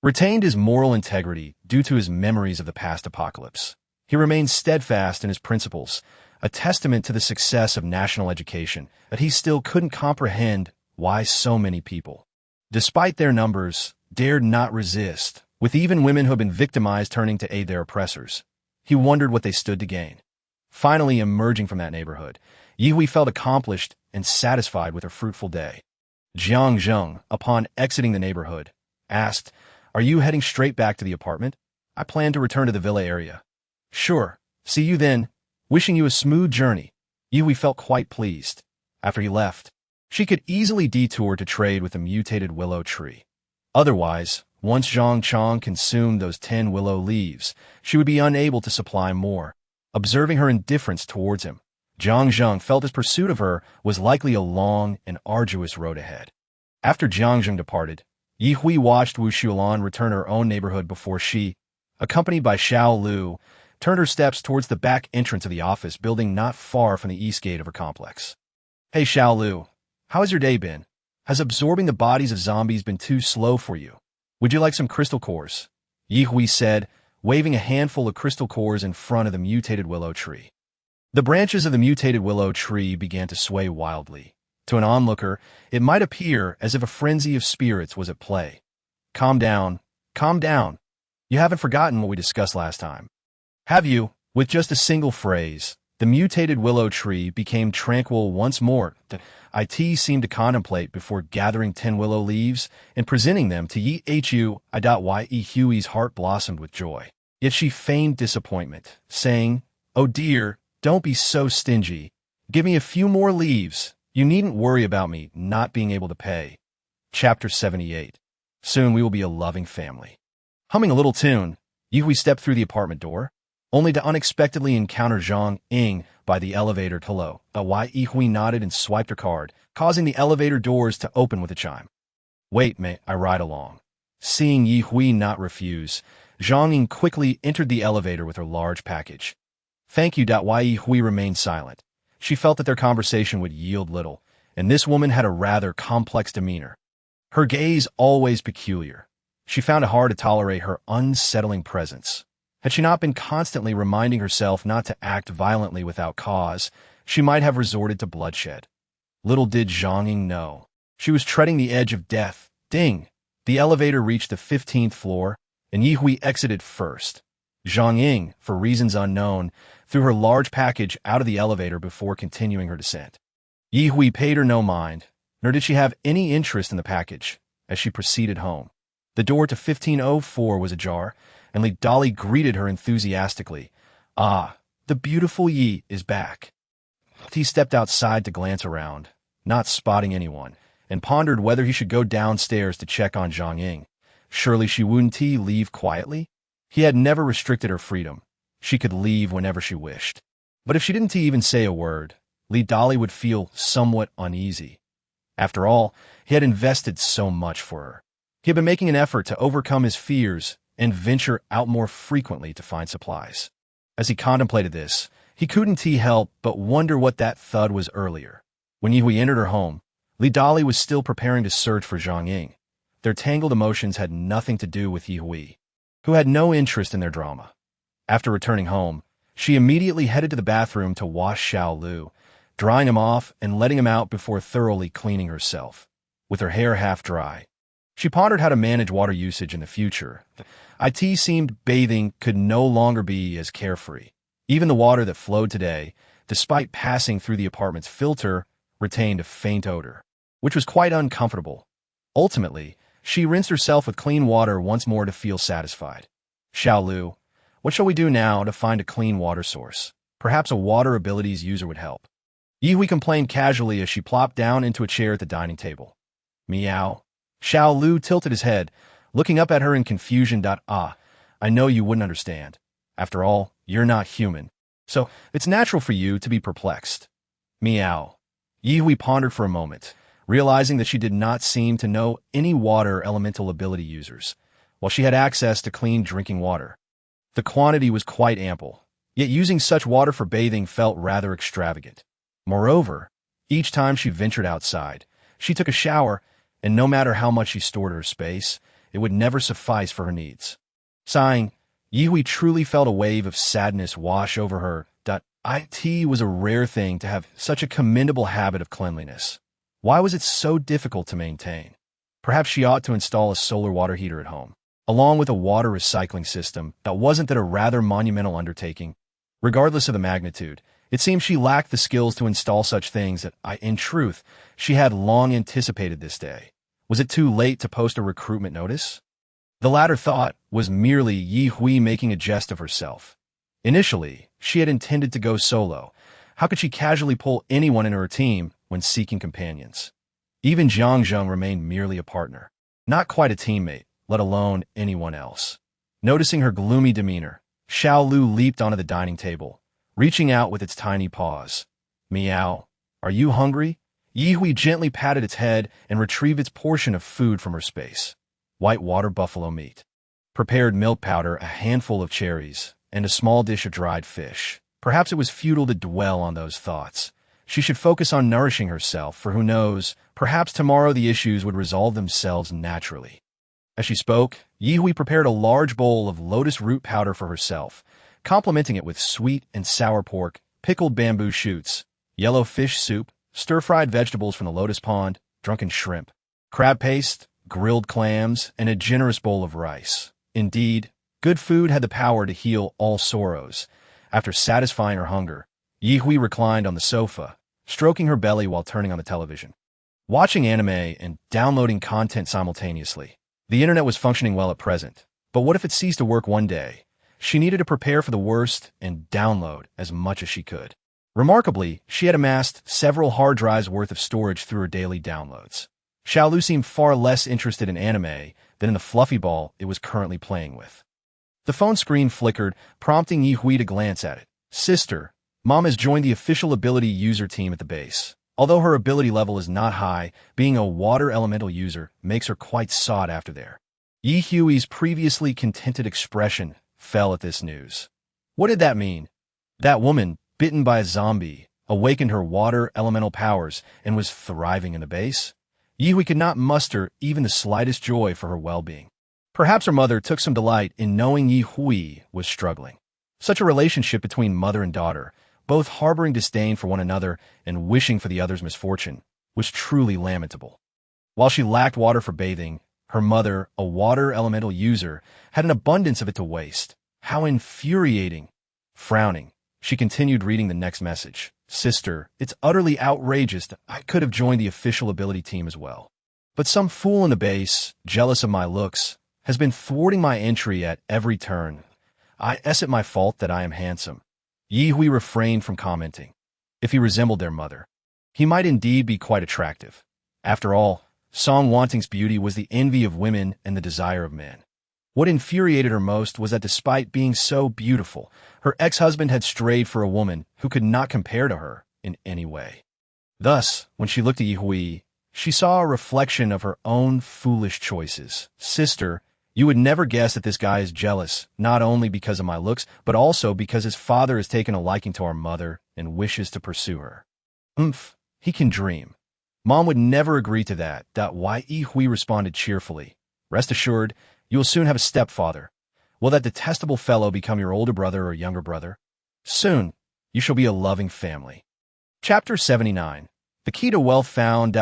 retained his moral integrity due to his memories of the past apocalypse. He remained steadfast in his principles, a testament to the success of national education, but he still couldn't comprehend why so many people, despite their numbers, dared not resist, with even women who had been victimized turning to aid their oppressors. He wondered what they stood to gain. Finally emerging from that neighborhood, Ye Hui felt accomplished and satisfied with her fruitful day. Zhang, upon exiting the neighborhood, asked, "Are you heading straight back to the apartment? I plan to return to the villa area." "Sure. See you then. Wishing you a smooth journey." Ye Hui felt quite pleased. After he left, she could easily detour to trade with a mutated willow tree. Otherwise, once Zhang consumed those 10 willow leaves, she would be unable to supply more. Observing her indifference towards him, Zhang felt his pursuit of her was likely a long and arduous road ahead. After Zhang departed, Ye Hui watched Wu Xuelun return to her own neighborhood before she, accompanied by Xiao Lu, turned her steps towards the back entrance of the office building not far from the east gate of her complex. "Hey Xiao Lu, how has your day been? Has absorbing the bodies of zombies been too slow for you? Would you like some crystal cores?" Ye Hui said, waving a handful of crystal cores in front of the mutated willow tree. The branches of the mutated willow tree began to sway wildly. To an onlooker, it might appear as if a frenzy of spirits was at play. Calm down. You haven't forgotten what we discussed last time, have you?" With just a single phrase, the mutated willow tree became tranquil once more. It seemed to contemplate before gathering 10 willow leaves and presenting them to Ye Hui's heart blossomed with joy. Yet she feigned disappointment, saying, "Oh dear, don't be so stingy. Give me a few more leaves. You needn't worry about me not being able to pay." Chapter 78. Soon we will be a loving family. Humming a little tune, Ye Hui stepped through the apartment door, only to unexpectedly encounter Zhang Ying by the elevator. "Hello." Ye Hui nodded and swiped her card, causing the elevator doors to open with a chime. "Wait, may I ride along?" Seeing Ye Hui not refuse, Zhang Ying quickly entered the elevator with her large package. "Thank you." Ye Hui remained silent. She felt that their conversation would yield little, and this woman had a rather complex demeanor. Her gaze always peculiar. She found it hard to tolerate her unsettling presence. Had she not been constantly reminding herself not to act violently without cause, she might have resorted to bloodshed. Little did Zhang Ying know, she was treading the edge of death. Ding! The elevator reached the 15th floor, and Yi Hui exited first. Zhang Ying, for reasons unknown, threw her large package out of the elevator before continuing her descent. Yi Hui paid her no mind, nor did she have any interest in the package, as she proceeded home. The door to 1504 was ajar, and Li Dali greeted her enthusiastically. "Ah, the beautiful Yi is back." He stepped outside to glance around, not spotting anyone, and pondered whether he should go downstairs to check on Zhang Ying. Surely she wouldn't leave quietly? He had never restricted her freedom. She could leave whenever she wished. But if she didn't even say a word, Li Dali would feel somewhat uneasy. After all, he had invested so much for her. He had been making an effort to overcome his fears and venture out more frequently to find supplies. As he contemplated this, he couldn't help but wonder what that thud was earlier. When Yi Hui entered her home, Li Dali was still preparing to search for Zhang Ying. Their tangled emotions had nothing to do with Yi Hui, who had no interest in their drama. After returning home, she immediately headed to the bathroom to wash Xiao Lu, drying him off and letting him out before thoroughly cleaning herself. With her hair half dry, she pondered how to manage water usage in the future. It seemed bathing could no longer be as carefree. Even the water that flowed today, despite passing through the apartment's filter, retained a faint odor, which was quite uncomfortable. Ultimately, she rinsed herself with clean water once more to feel satisfied. "Xiao Lu, what shall we do now to find a clean water source? Perhaps a water abilities user would help." Yi Hui complained casually as she plopped down into a chair at the dining table. "Meow." Xiao Lu tilted his head, looking up at her in confusion. I know you wouldn't understand. After all, you're not human. So it's natural for you to be perplexed." "Meow." Yi Hui pondered for a moment, realizing that she did not seem to know any water elemental ability users, while she had access to clean drinking water. The quantity was quite ample, yet using such water for bathing felt rather extravagant. Moreover, each time she ventured outside, she took a shower, and no matter how much she stored her space, it would never suffice for her needs. Sighing, Yi Hui truly felt a wave of sadness wash over her. It was a rare thing to have such a commendable habit of cleanliness. Why was it so difficult to maintain? Perhaps she ought to install a solar water heater at home, along with a water recycling system. Wasn't that a rather monumental undertaking? Regardless of the magnitude, it seemed she lacked the skills to install such things that in truth, she had long anticipated this day. Was it too late to post a recruitment notice? The latter thought was merely Yi Hui making a jest of herself. Initially, she had intended to go solo. How could she casually pull anyone into her team when seeking companions? Even Zhang Zheng remained merely a partner, not quite a teammate, let alone anyone else. Noticing her gloomy demeanor, Xiao Lu leaped onto the dining table, reaching out with its tiny paws. "Meow. Are you hungry?" Yi Hui gently patted its head and retrieved its portion of food from her space. White water buffalo meat, prepared milk powder, a handful of cherries, and a small dish of dried fish. Perhaps it was futile to dwell on those thoughts. She should focus on nourishing herself, for who knows, perhaps tomorrow the issues would resolve themselves naturally. As she spoke, Yi Hui prepared a large bowl of lotus root powder for herself, complementing it with sweet and sour pork, pickled bamboo shoots, yellow fish soup, stir-fried vegetables from the lotus pond, drunken shrimp, crab paste, grilled clams, and a generous bowl of rice. Indeed, good food had the power to heal all sorrows. After satisfying her hunger, Yi Hui reclined on the sofa, stroking her belly while turning on the television. Watching anime and downloading content simultaneously. The internet was functioning well at present, but what if it ceased to work one day? She needed to prepare for the worst and download as much as she could. Remarkably, she had amassed several hard drives worth of storage through her daily downloads. Xiao Lu seemed far less interested in anime than in the fluffy ball it was currently playing with. The phone screen flickered, prompting Yi Hui to glance at it. "Sister, Mom has joined the official ability user team at the base. Although her ability level is not high, being a water elemental user makes her quite sought after there." Yi Hui's previously contented expression fell at this news. What did that mean? That woman, bitten by a zombie, awakened her water elemental powers and was thriving in the base? Yi Hui could not muster even the slightest joy for her well-being. Perhaps her mother took some delight in knowing Yi Hui was struggling. Such a relationship between mother and daughter, both harboring disdain for one another and wishing for the other's misfortune, was truly lamentable. While she lacked water for bathing, Her mother, a water elemental user, had an abundance of it to waste. How infuriating. Frowning, she continued reading the next message. Sister, it's utterly outrageous. I could have joined the official ability team as well. But some fool in the base, jealous of my looks, has been thwarting my entry at every turn. Is it my fault that I am handsome? Ye Hui refrained from commenting. If he resembled their mother, he might indeed be quite attractive. After all, Song Wanting's beauty was the envy of women and the desire of men. What infuriated her most was that despite being so beautiful, her ex-husband had strayed for a woman who could not compare to her in any way. Thus, when she looked at Ye Hui, she saw a reflection of her own foolish choices. Sister, you would never guess that this guy is jealous, not only because of my looks, but also because his father has taken a liking to our mother and wishes to pursue her. He can dream. Mom would never agree to that. Ye Hui responded cheerfully. Rest assured, you will soon have a stepfather. Will that detestable fellow become your older brother or younger brother? Soon, you shall be a loving family. Chapter 79. The key to wealth found.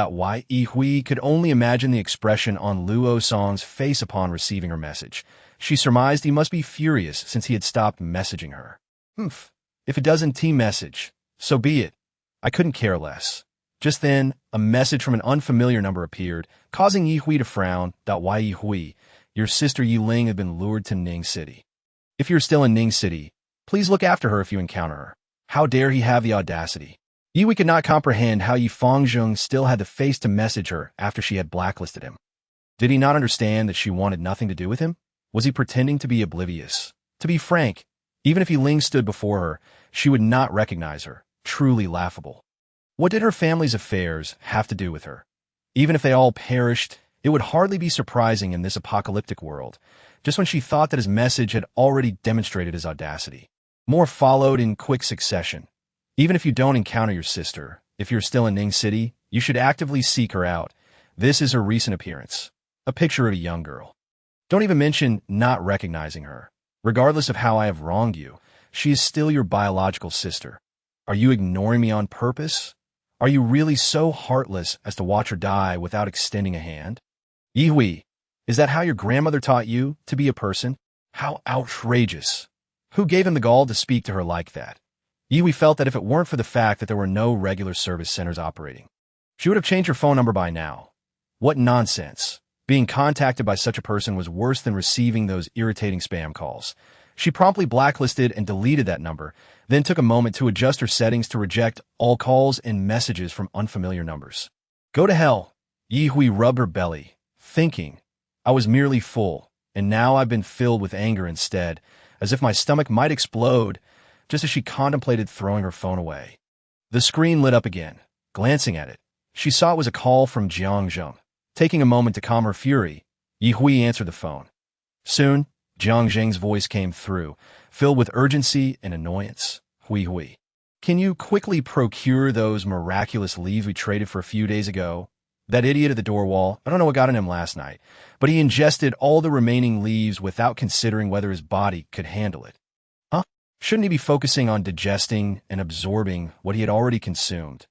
Ye Hui could only imagine the expression on Luo Song's face upon receiving her message. She surmised he must be furious since he had stopped messaging her. If it doesn't message, so be it. I couldn't care less. Just then, a message from an unfamiliar number appeared, causing Ye Hui to frown. Ye Hui, your sister Yi Ling had been lured to Ning City. If you're still in Ning City, please look after her if you encounter her. How dare he have the audacity? Ye Hui could not comprehend how Yi Fangzheng still had the face to message her after she had blacklisted him. Did he not understand that she wanted nothing to do with him? Was he pretending to be oblivious? To be frank, even if Yi Ling stood before her, she would not recognize her. Truly laughable. What did her family's affairs have to do with her? Even if they all perished, it would hardly be surprising in this apocalyptic world, just when she thought that his message had already demonstrated his audacity. More followed in quick succession. Even if you don't encounter your sister, if you're still in Ning City, you should actively seek her out. This is her recent appearance. A picture of a young girl. Don't even mention not recognizing her. Regardless of how I have wronged you, she is still your biological sister. Are you ignoring me on purpose? Are you really so heartless as to watch her die without extending a hand? Ye Hui, is that how your grandmother taught you to be a person? How outrageous. Who gave him the gall to speak to her like that? Ye Hui felt that if it weren't for the fact that there were no regular service centers operating, she would have changed her phone number by now. What nonsense. Being contacted by such a person was worse than receiving those irritating spam calls. She promptly blacklisted and deleted that number, then took a moment to adjust her settings to reject all calls and messages from unfamiliar numbers. Go to hell. Ye Hui rubbed her belly, thinking, I was merely full, and now I've been filled with anger instead, as if my stomach might explode, just as she contemplated throwing her phone away. The screen lit up again. Glancing at it, she saw it was a call from Jiang Zheng. Taking a moment to calm her fury, Ye Hui answered the phone. Soon, Jiang Zheng's voice came through, filled with urgency and annoyance. Hui, can you quickly procure those miraculous leaves we traded for a few days ago? That idiot at the door wall, I don't know what got in him last night, but he ingested all the remaining leaves without considering whether his body could handle it. Shouldn't he be focusing on digesting and absorbing what he had already consumed?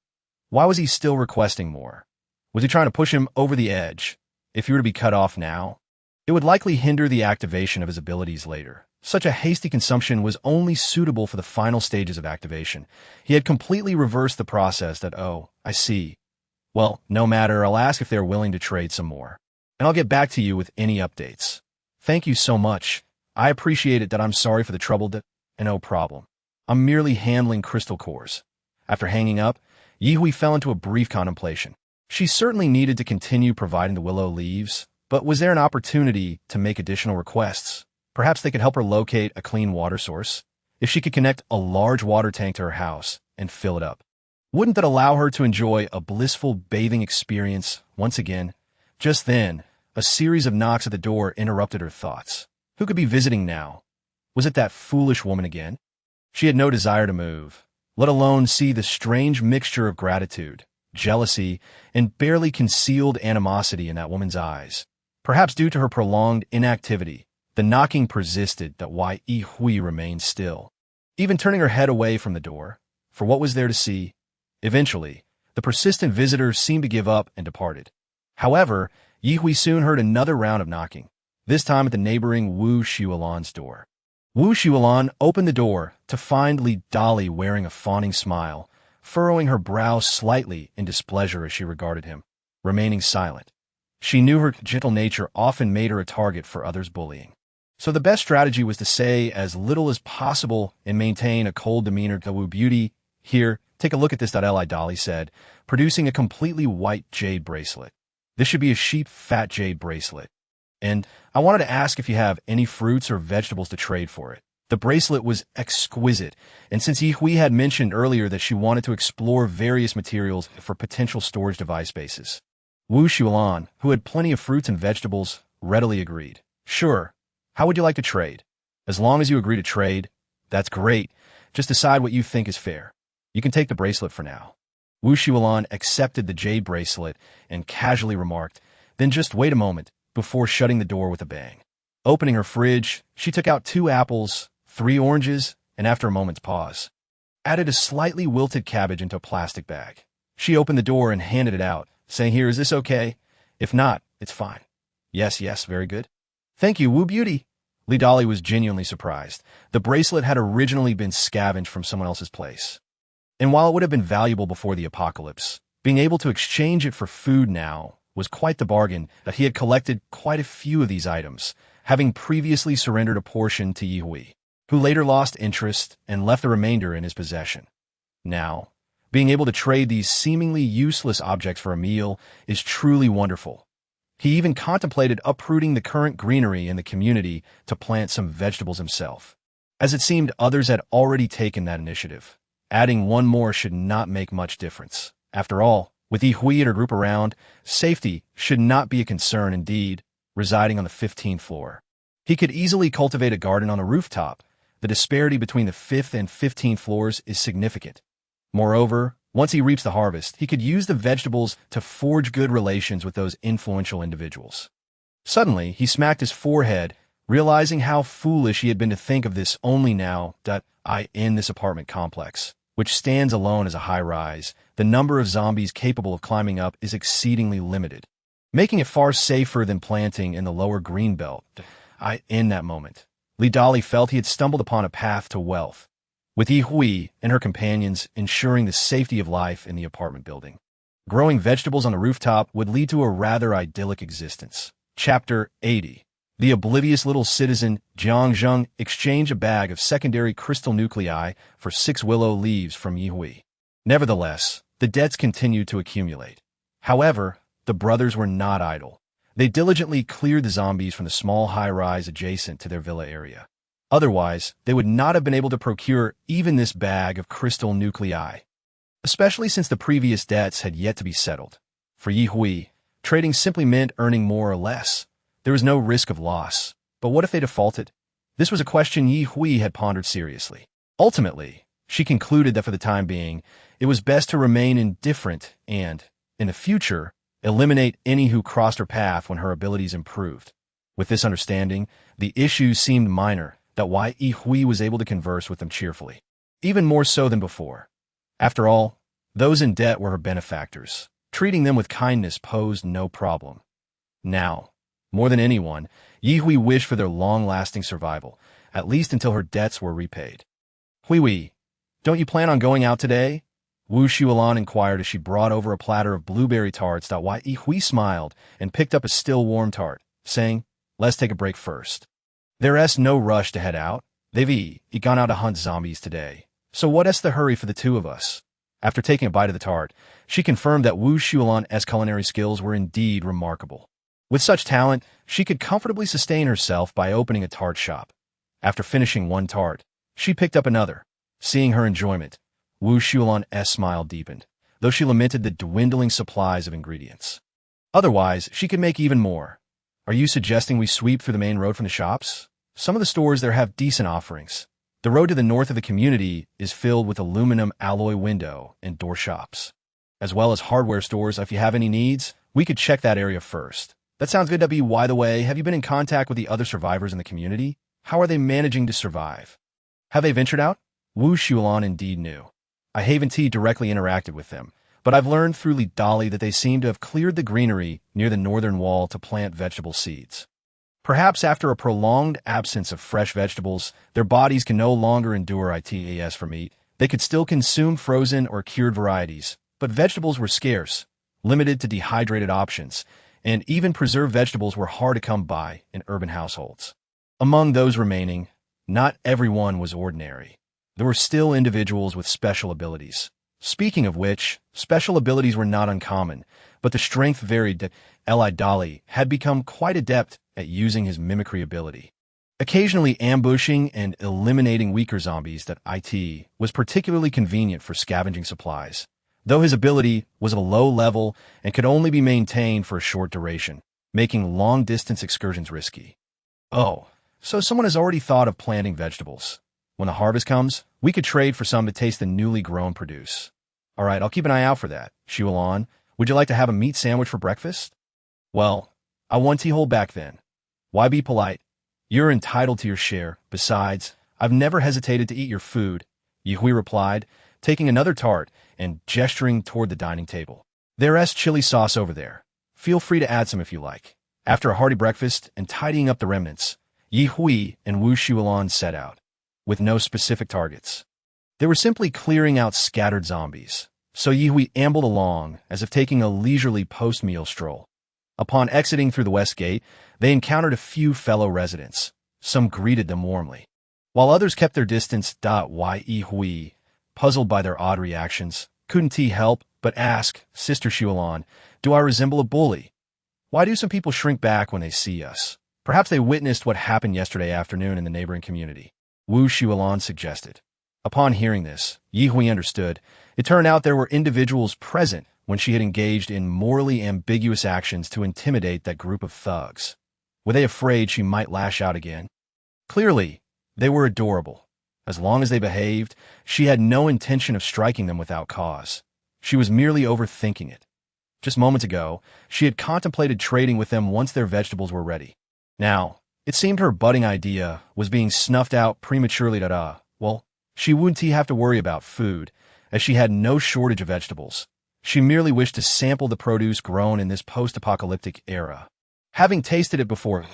Why was he still requesting more? Was he trying to push him over the edge? If he were to be cut off now, it would likely hinder the activation of his abilities later. Such a hasty consumption was only suitable for the final stages of activation. He had completely reversed the process I see. Well, no matter, I'll ask if they're willing to trade some more. And I'll get back to you with any updates. Thank you so much. I appreciate it. I'm sorry for the trouble. No problem. I'm merely handling crystal cores. After hanging up, Ye Hui fell into a brief contemplation. She certainly needed to continue providing the willow leaves, but was there an opportunity to make additional requests? Perhaps they could help her locate a clean water source. If she could connect a large water tank to her house and fill it up, wouldn't that allow her to enjoy a blissful bathing experience once again? Just then, a series of knocks at the door interrupted her thoughts. Who could be visiting now? Was it that foolish woman again? She had no desire to move, let alone see the strange mixture of gratitude, jealousy, and barely concealed animosity in that woman's eyes. Perhaps due to her prolonged inactivity, the knocking persisted. Ye Hui remained still, even turning her head away from the door, for what was there to see? Eventually, the persistent visitor seemed to give up and departed. However, Yi Hui soon heard another round of knocking, this time at the neighboring Wu Xiulan's door. Wu Xiulan opened the door to find Li Dali wearing a fawning smile, furrowing her brow slightly in displeasure as she regarded him, remaining silent. She knew her gentle nature often made her a target for others' bullying. So the best strategy was to say as little as possible and maintain a cold demeanor to Wu Beauty. Here, take a look at this. Li Dali said, producing a completely white jade bracelet. This should be a sheep fat jade bracelet. And I wanted to ask if you have any fruits or vegetables to trade for it. The bracelet was exquisite, and since Yi Hui had mentioned earlier that she wanted to explore various materials for potential storage device bases, Wu Xiulan, who had plenty of fruits and vegetables, readily agreed. Sure. How would you like to trade? As long as you agree to trade, that's great. Just decide what you think is fair. You can take the bracelet for now. Wu Xiulan accepted the jade bracelet and casually remarked, then just wait a moment, before shutting the door with a bang. Opening her fridge, she took out 2 apples, 3 oranges, and after a moment's pause, added a slightly wilted cabbage into a plastic bag. She opened the door and handed it out, saying, "Here, is this okay? If not, it's fine." Yes, very good. Thank you, Wu Beauty. Li Dali was genuinely surprised. The bracelet had originally been scavenged from someone else's place. And while it would have been valuable before the apocalypse, being able to exchange it for food now was quite the bargain. That he had collected quite a few of these items, having previously surrendered a portion to Yi Hui, who later lost interest and left the remainder in his possession. Now, being able to trade these seemingly useless objects for a meal is truly wonderful. He even contemplated uprooting the current greenery in the community to plant some vegetables himself, as it seemed others had already taken that initiative. Adding one more should not make much difference. After all, with Yi Hui and her group around, safety should not be a concern. Indeed, residing on the 15th floor, he could easily cultivate a garden on a rooftop. The disparity between the 5th and 15th floors is significant. Moreover, once he reaps the harvest, he could use the vegetables to forge good relations with those influential individuals. Suddenly, he smacked his forehead, realizing how foolish he had been to think of this only now. In this apartment complex, which stands alone as a high-rise, the number of zombies capable of climbing up is exceedingly limited, making it far safer than planting in the lower green belt. In that moment, Li Dali felt he had stumbled upon a path to wealth, with Yi Hui and her companions ensuring the safety of life in the apartment building. Growing vegetables on the rooftop would lead to a rather idyllic existence. Chapter 80. The oblivious little citizen Jiang Zheng exchanged a bag of secondary crystal nuclei for 6 willow leaves from Yi Hui. Nevertheless, the debts continued to accumulate. However, the brothers were not idle. They diligently cleared the zombies from the small high-rise adjacent to their villa area. Otherwise, they would not have been able to procure even this bag of crystal nuclei, especially since the previous debts had yet to be settled. For Yi Hui, trading simply meant earning more or less. There was no risk of loss. But what if they defaulted? This was a question Yi Hui had pondered seriously. Ultimately, she concluded that for the time being, it was best to remain indifferent and, in the future, eliminate any who crossed her path when her abilities improved. With this understanding, the issues seemed minor. That's why Yi Hui was able to converse with them cheerfully, even more so than before. After all, those in debt were her benefactors. Treating them with kindness posed no problem. Now, more than anyone, Yi Hui wished for their long-lasting survival, at least until her debts were repaid. Hui, don't you plan on going out today? Wu Xiulan inquired as she brought over a platter of blueberry tarts. Yi Hui smiled and picked up a still warm tart, saying, "Let's take a break first. There's no rush to head out. They've gone out to hunt zombies today. So what's the hurry for the two of us?" After taking a bite of the tart, she confirmed that Wu Xiulan's culinary skills were indeed remarkable. With such talent, she could comfortably sustain herself by opening a tart shop. After finishing one tart, she picked up another. Seeing her enjoyment, Wu Xiulan's smile deepened, though she lamented the dwindling supplies of ingredients. Otherwise, she could make even more. Are you suggesting we sweep through the main road from the shops? Some of the stores there have decent offerings. The road to the north of the community is filled with aluminum alloy window and door shops, as well as hardware stores. If you have any needs, we could check that area first. That sounds good. By the way, have you been in contact with the other survivors in the community? How are they managing to survive? Have they ventured out? Wu Xiulan indeed knew. I haven't directly interacted with them, but but I've learned through Li Dali that they seem to have cleared the greenery near the northern wall to plant vegetable seeds. Perhaps after a prolonged absence of fresh vegetables, their bodies can no longer endure its for meat. They could still consume frozen or cured varieties, but vegetables were scarce, limited to dehydrated options, and even preserved vegetables were hard to come by in urban households. Among those remaining, not everyone was ordinary. There were still individuals with special abilities. Speaking of which, special abilities were not uncommon, but the strength varied. Li Dali had become quite adept at using his mimicry ability. Occasionally ambushing and eliminating weaker zombies that it was particularly convenient for scavenging supplies, though his ability was of a low level and could only be maintained for a short duration, making long-distance excursions risky. Oh, so someone has already thought of planting vegetables. When the harvest comes, we could trade for some to taste the newly grown produce. All right, I'll keep an eye out for that. Shualon, would you like to have a meat sandwich for breakfast? Well, I want to hold back then. Why be polite? You're entitled to your share. Besides, I've never hesitated to eat your food, Yihui replied, taking another tart and gesturing toward the dining table. There's chili sauce over there. Feel free to add some if you like. After a hearty breakfast and tidying up the remnants, Yihui and Wu Shualon set out, with no specific targets. They were simply clearing out scattered zombies, so Yihui ambled along as if taking a leisurely post-meal stroll. Upon exiting through the west gate, they encountered a few fellow residents. Some greeted them warmly, while others kept their distance. Yihui, puzzled by their odd reactions, couldn't he help but ask, Sister Shualon, do I resemble a bully? Why do some people shrink back when they see us? Perhaps they witnessed what happened yesterday afternoon in the neighboring community, Wu Shualon suggested. Upon hearing this, Yihui understood. It turned out there were individuals present when she had engaged in morally ambiguous actions to intimidate that group of thugs. Were they afraid she might lash out again? Clearly, they were adorable. As long as they behaved, she had no intention of striking them without cause. She was merely overthinking it. Just moments ago, she had contemplated trading with them once their vegetables were ready. Now, it seemed her budding idea was being snuffed out prematurely. Well, she wouldn't have to worry about food, as she had no shortage of vegetables. She merely wished to sample the produce grown in this post-apocalyptic era. Having tasted it before,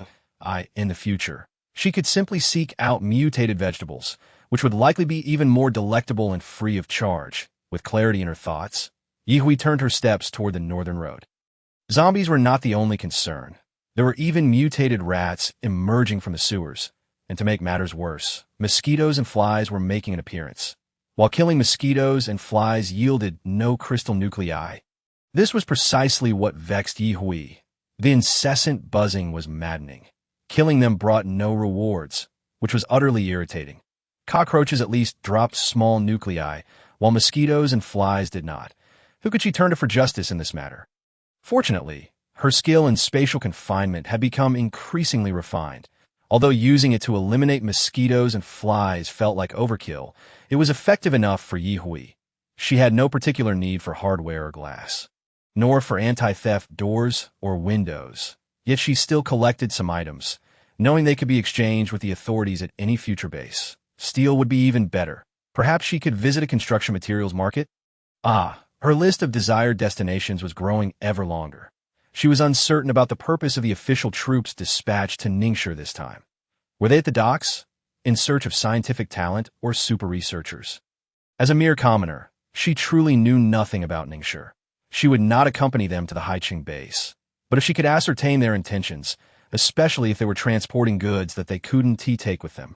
in the future, she could simply seek out mutated vegetables, which would likely be even more delectable and free of charge. With clarity in her thoughts, Yihui turned her steps toward the northern road. Zombies were not the only concern. There were even mutated rats emerging from the sewers, and to make matters worse, mosquitoes and flies were making an appearance. While killing mosquitoes and flies yielded no crystal nuclei, this was precisely what vexed Yihui. The incessant buzzing was maddening. Killing them brought no rewards, which was utterly irritating. Cockroaches at least dropped small nuclei, while mosquitoes and flies did not. Who could she turn to for justice in this matter? Fortunately, her skill in spatial confinement had become increasingly refined. Although using it to eliminate mosquitoes and flies felt like overkill, it was effective enough for Yihui. She had no particular need for hardware or glass, nor for anti-theft doors or windows. Yet she still collected some items, knowing they could be exchanged with the authorities at any future base. Steel would be even better. Perhaps she could visit a construction materials market? Her list of desired destinations was growing ever longer. She was uncertain about the purpose of the official troops dispatched to Ningxia this time. Were they at the docks, in search of scientific talent or super researchers? As a mere commoner, she truly knew nothing about Ningxia. She would not accompany them to the Haiqing base. But if she could ascertain their intentions, especially if they were transporting goods that they couldn't take with them,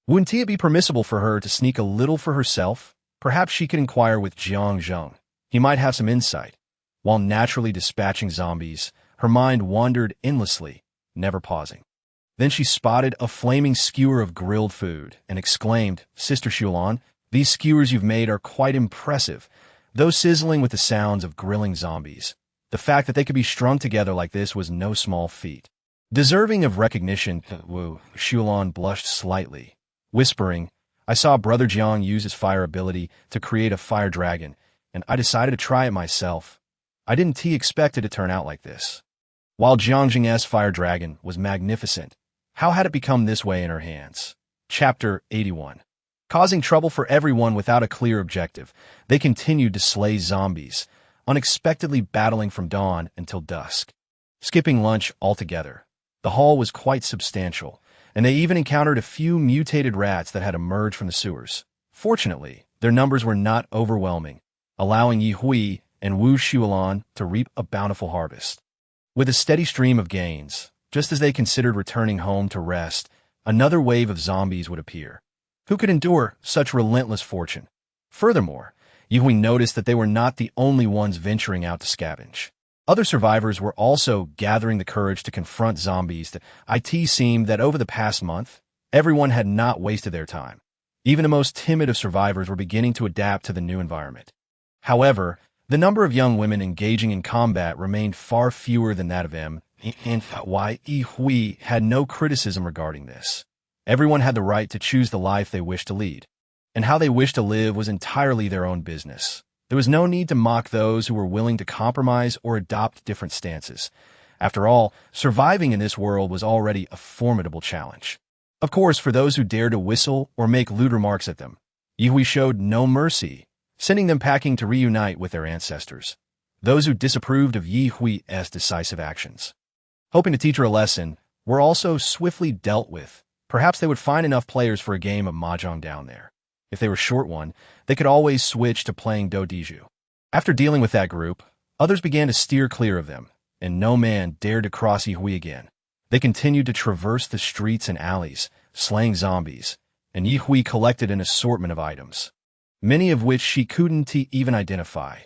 wouldn't it be permissible for her to sneak a little for herself? Perhaps she could inquire with Jiang Zheng. He might have some insight. While naturally dispatching zombies, her mind wandered endlessly, never pausing. Then she spotted a flaming skewer of grilled food and exclaimed, Sister Shualon, these skewers you've made are quite impressive, though sizzling with the sounds of grilling zombies. The fact that they could be strung together like this was no small feat. Deserving of recognition, Wu Shualon blushed slightly, whispering, I saw Brother Jiang use his fire ability to create a fire dragon, and I decided to try it myself. I didn't expect it to turn out like this. While Jiang Jing's fire dragon was magnificent, how had it become this way in her hands? Chapter 81. Causing trouble for everyone without a clear objective, they continued to slay zombies, unexpectedly battling from dawn until dusk. Skipping lunch altogether, the haul was quite substantial, and they even encountered a few mutated rats that had emerged from the sewers. Fortunately, their numbers were not overwhelming, allowing Ye Hui and Wu Xuelan to reap a bountiful harvest. With a steady stream of gains, just as they considered returning home to rest, another wave of zombies would appear. Who could endure such relentless fortune? Furthermore, Ye Hui noticed that they were not the only ones venturing out to scavenge. Other survivors were also gathering the courage to confront zombies. It seemed that over the past month, everyone had not wasted their time. Even the most timid of survivors were beginning to adapt to the new environment. However, the number of young women engaging in combat remained far fewer than that of them, and Ye Hui had no criticism regarding this. Everyone had the right to choose the life they wished to lead, and how they wished to live was entirely their own business. There was no need to mock those who were willing to compromise or adopt different stances. After all, surviving in this world was already a formidable challenge. Of course, for those who dared to whistle or make lewd remarks at them, Ye Hui showed no mercy, sending them packing to reunite with their ancestors, those who disapproved of Ye Hui's decisive actions. Hoping to teach her a lesson, were also swiftly dealt with. Perhaps they would find enough players for a game of mahjong down there. If they were short one, they could always switch to playing do diju. After dealing with that group, others began to steer clear of them, and no man dared to cross Ye Hui again. They continued to traverse the streets and alleys, slaying zombies, and Ye Hui collected an assortment of items, many of which she couldn't even identify.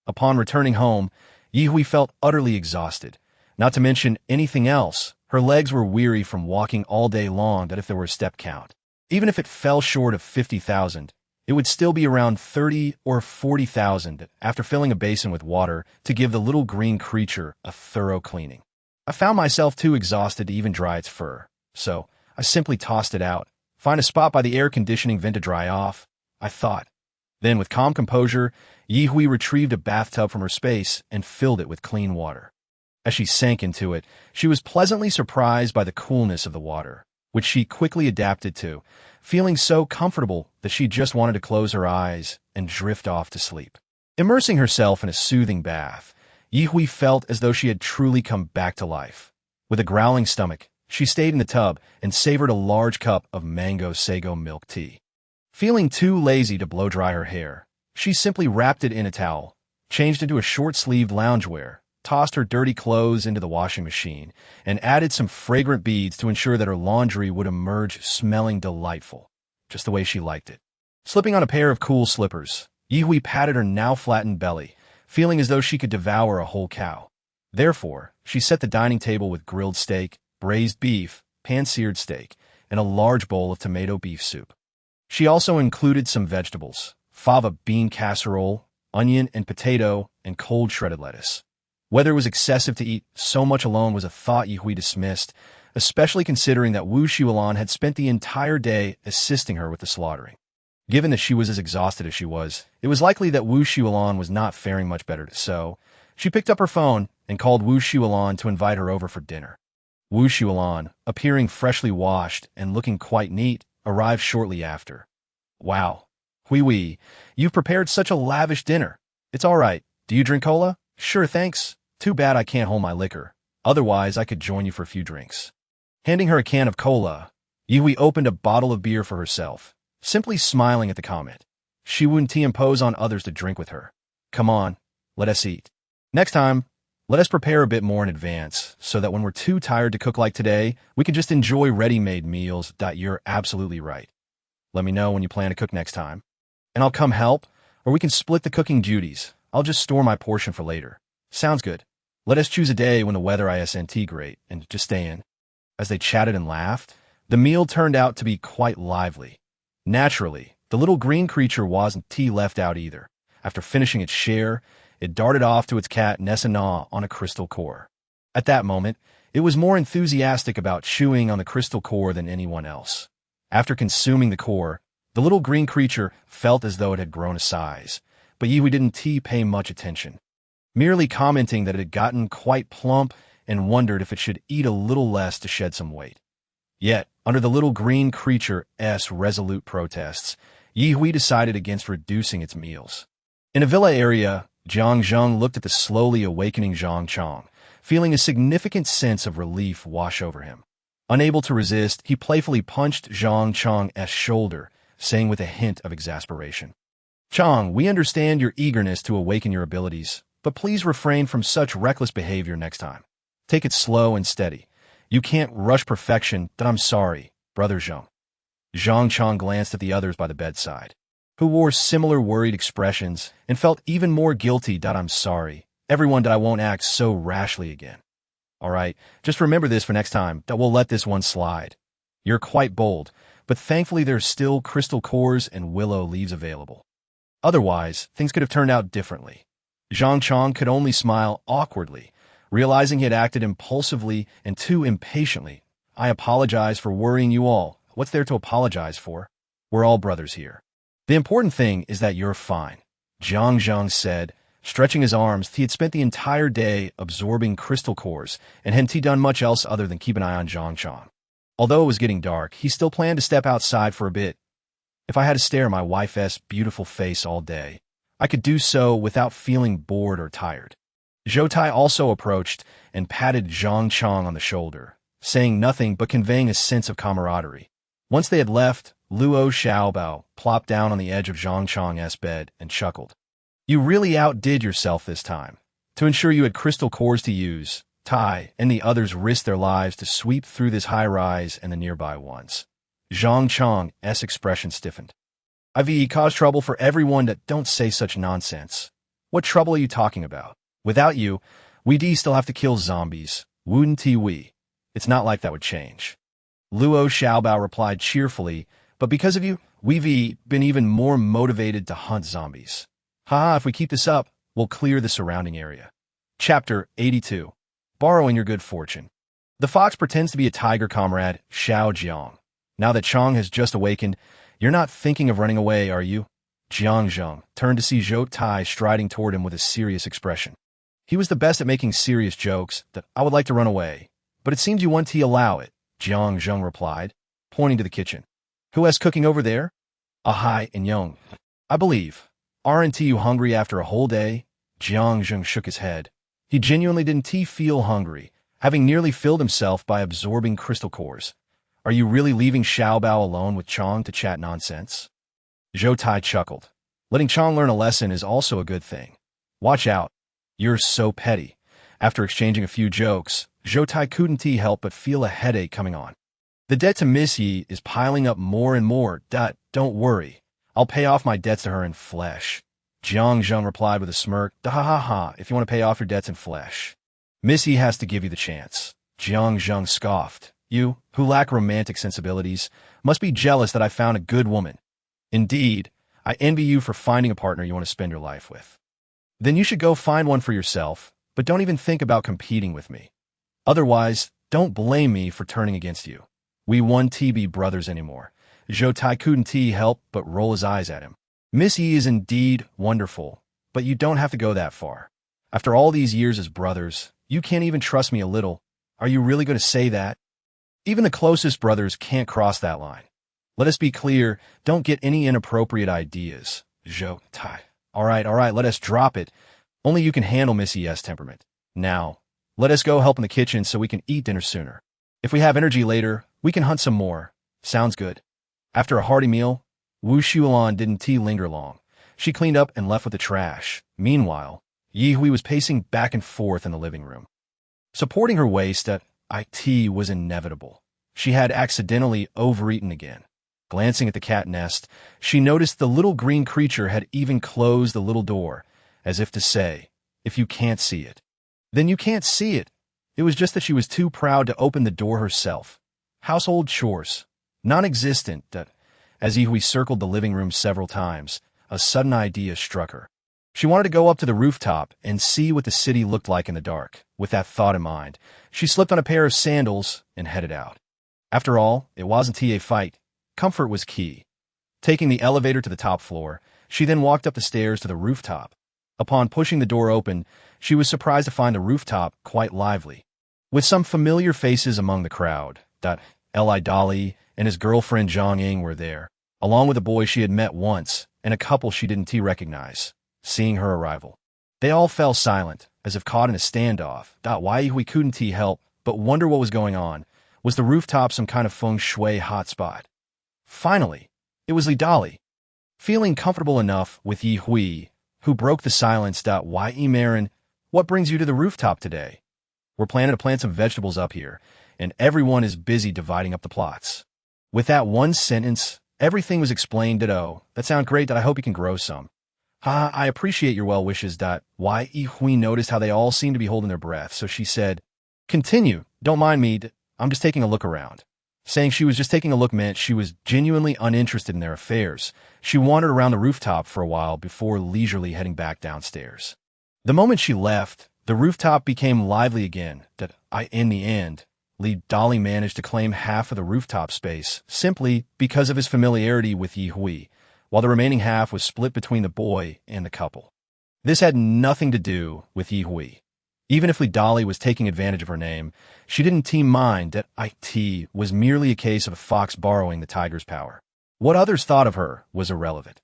Upon returning home, Ye Hui felt utterly exhausted. Not to mention anything else, her legs were weary from walking all day long. That if there were a step count, even if it fell short of 50,000, it would still be around 30 or 40,000 after filling a basin with water to give the little green creature a thorough cleaning. I found myself too exhausted to even dry its fur, so I simply tossed it out. Find a spot by the air conditioning vent to dry off, I thought. Then, with calm composure, Ye Hui retrieved a bathtub from her space and filled it with clean water. As she sank into it, she was pleasantly surprised by the coolness of the water, which she quickly adapted to, feeling so comfortable that she just wanted to close her eyes and drift off to sleep. Immersing herself in a soothing bath, Ye Hui felt as though she had truly come back to life. With a growling stomach, she stayed in the tub and savored a large cup of mango sago milk tea. Feeling too lazy to blow-dry her hair, she simply wrapped it in a towel, changed into a short-sleeved loungewear, tossed her dirty clothes into the washing machine, and added some fragrant beads to ensure that her laundry would emerge smelling delightful, just the way she liked it. Slipping on a pair of cool slippers, Ye Hui patted her now flattened belly, feeling as though she could devour a whole cow. Therefore, she set the dining table with grilled steak, braised beef, pan-seared steak, and a large bowl of tomato beef soup. She also included some vegetables, fava bean casserole, onion and potato, and cold shredded lettuce. Whether it was excessive to eat so much alone was a thought Ye Hui dismissed, especially considering that Wu Xuelan had spent the entire day assisting her with the slaughtering. Given that she was as exhausted as she was, it was likely that Wu Xuelan was not faring much better, so she picked up her phone and called Wu Xuelan to invite her over for dinner. Wu Xuelan, appearing freshly washed and looking quite neat, arrived shortly after. Wow, Hui, you've prepared such a lavish dinner. It's all right. Do you drink cola? Sure, thanks. Too bad I can't hold my liquor. Otherwise, I could join you for a few drinks. Handing her a can of cola, Ye Hui opened a bottle of beer for herself, simply smiling at the comment. She wouldn't impose on others to drink with her. Come on, let us eat. Next time, let us prepare a bit more in advance, so that when we're too tired to cook like today, we can just enjoy ready-made meals. You're absolutely right. Let me know when you plan to cook next time, and I'll come help, or we can split the cooking duties. I'll just store my portion for later. Sounds good. Let us choose a day when the weather isn't great, and just stay in. As they chatted and laughed, the meal turned out to be quite lively. Naturally, the little green creature wasn't left out either. After finishing its share, it darted off to its cat Nessana on a crystal core. At that moment, it was more enthusiastic about chewing on the crystal core than anyone else. After consuming the core, the little green creature felt as though it had grown a size, but Ye Hui didn't pay much attention, merely commenting that it had gotten quite plump and wondered if it should eat a little less to shed some weight. Yet, under the little green creature's resolute protests, Ye Hui decided against reducing its meals. In a villa area Jiang Zheng looked at the slowly awakening Zhang Chong, feeling a significant sense of relief wash over him. Unable to resist, he playfully punched Zhang Chong's shoulder, saying with a hint of exasperation, "Chong, we understand your eagerness to awaken your abilities, but please refrain from such reckless behavior next time. Take it slow and steady. You can't rush perfection, but I'm sorry, Brother Zheng." Zhang Chong glanced at the others by the bedside, who wore similar worried expressions and felt even more guilty. "I'm sorry, everyone, that I won't act so rashly again. All right, just remember this for next time, that we'll let this one slide. You're quite bold, but thankfully there's still crystal cores and willow leaves available. Otherwise, things could have turned out differently." Zhang Chong could only smile awkwardly, realizing he had acted impulsively and too impatiently. "I apologize for worrying you all. What's there to apologize for? We're all brothers here. The important thing is that you're fine," Jiang Zheng said, stretching his arms. He had spent the entire day absorbing crystal cores and hadn't he done much else other than keep an eye on Zhang Chong. Although it was getting dark, he still planned to step outside for a bit. "If I had to stare at my wife's beautiful face all day, I could do so without feeling bored or tired." Zhou Tai also approached and patted Zhang Chong on the shoulder, saying nothing but conveying a sense of camaraderie. Once they had left, Luo Xiaobao plopped down on the edge of Zhang Chong's bed and chuckled. "You really outdid yourself this time. To ensure you had crystal cores to use, Tai and the others risked their lives to sweep through this high-rise and the nearby ones." Zhang Chong's expression stiffened. "I've caused trouble for everyone. That don't say such nonsense. What trouble are you talking about? Without you, we'd still have to kill zombies, wouldn't we? It's not like that would change." Luo Xiaobao replied cheerfully, "But because of you, we've been even more motivated to hunt zombies. Haha, if we keep this up, we'll clear the surrounding area." Chapter 82. Borrowing your good fortune. The fox pretends to be a tiger comrade, Xiao Jiang. "Now that Chong has just awakened, you're not thinking of running away, are you?" Jiang Zheng turned to see Zhou Tai striding toward him with a serious expression. He was the best at making serious jokes. "That I would like to run away, but it seems you want to allow it," Jiang Zheng replied, pointing to the kitchen. "Who is cooking over there?" "Ahai and Young, I believe. Aren't you hungry after a whole day?" Jiang Zheng shook his head. He genuinely didn't feel hungry, having nearly filled himself by absorbing crystal cores. "Are you really leaving Xiaobao alone with Chong to chat nonsense?" Zhou Tai chuckled. "Letting Chong learn a lesson is also a good thing. Watch out. You're so petty." After exchanging a few jokes, Zhou Tai couldn't help but feel a headache coming on. "The debt to Miss Ye is piling up more and more. Don't worry. I'll pay off my debts to her in flesh." Jiang Zheng replied with a smirk. "Ha ha ha, if you want to pay off your debts in flesh, Miss Ye has to give you the chance." Jiang Zheng scoffed. "You, who lack romantic sensibilities, must be jealous that I found a good woman. Indeed, I envy you for finding a partner you want to spend your life with. Then you should go find one for yourself, but don't even think about competing with me. Otherwise, don't blame me for turning against you. We won't be brothers anymore." Zhou Tai couldn't help but roll his eyes at him. "Miss Yi is indeed wonderful, but you don't have to go that far. After all these years as brothers, you can't even trust me a little. Are you really going to say that? Even the closest brothers can't cross that line. Let us be clear, don't get any inappropriate ideas." Zhou Tai. All right, let us drop it. Only you can handle Miss Yi's temperament. Now, let us go help in the kitchen so we can eat dinner sooner. If we have energy later, we can hunt some more. Sounds good." After a hearty meal, Wu Xulan didn't linger long. She cleaned up and left with the trash. Meanwhile, Yi Hui was pacing back and forth in the living room. Supporting her waist, it was inevitable. She had accidentally overeaten again. Glancing at the cat nest, she noticed the little green creature had even closed the little door, as if to say, "If you can't see it, then you can't see it." It was just that she was too proud to open the door herself. Household chores. Non-existent. As Yi Hui circled the living room several times, a sudden idea struck her. She wanted to go up to the rooftop and see what the city looked like in the dark. With that thought in mind, she slipped on a pair of sandals and headed out. After all, it wasn't a fight. Comfort was key. Taking the elevator to the top floor, she then walked up the stairs to the rooftop. Upon pushing the door open, she was surprised to find the rooftop quite lively, with some familiar faces among the crowd. Eli Dolly and his girlfriend Zhang Ying were there, along with a boy she had met once and a couple she didn't recognize. Seeing her arrival, They all fell silent, as if caught in a standoff. Ye couldn't help but wonder what was going on. Was the rooftop some kind of feng shui hotspot? Finally, it was Li Dali. Feeling comfortable enough with Yi Hui, who broke the silence. Ye Marin, what brings you to the rooftop today? We're planning to plant some vegetables up here, and everyone is busy dividing up the plots. With that one sentence, everything was explained. Oh, that sounds great. I hope you can grow some. I appreciate your well wishes. Yi Hui noticed how they all seemed to be holding their breath, so she said, continue, don't mind me, I'm just taking a look around. Saying she was just taking a look meant she was genuinely uninterested in their affairs. She wandered around the rooftop for a while before leisurely heading back downstairs. The moment she left, the rooftop became lively again. In the end, Li Dali managed to claim half of the rooftop space simply because of his familiarity with Yi Hui, while the remaining half was split between the boy and the couple. This had nothing to do with Yi Hui. Even if Li Dali was taking advantage of her name, she didn't mind that it was merely a case of a fox borrowing the tiger's power. What others thought of her was irrelevant.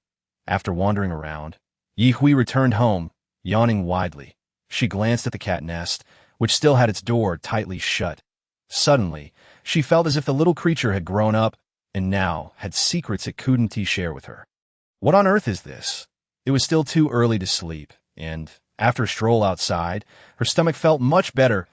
After wandering around, Yi Hui returned home, yawning widely. She glanced at the cat nest, which still had its door tightly shut. Suddenly, she felt as if the little creature had grown up and now had secrets it couldn't share with her. What on earth is this? It was still too early to sleep, and after a stroll outside, her stomach felt much better.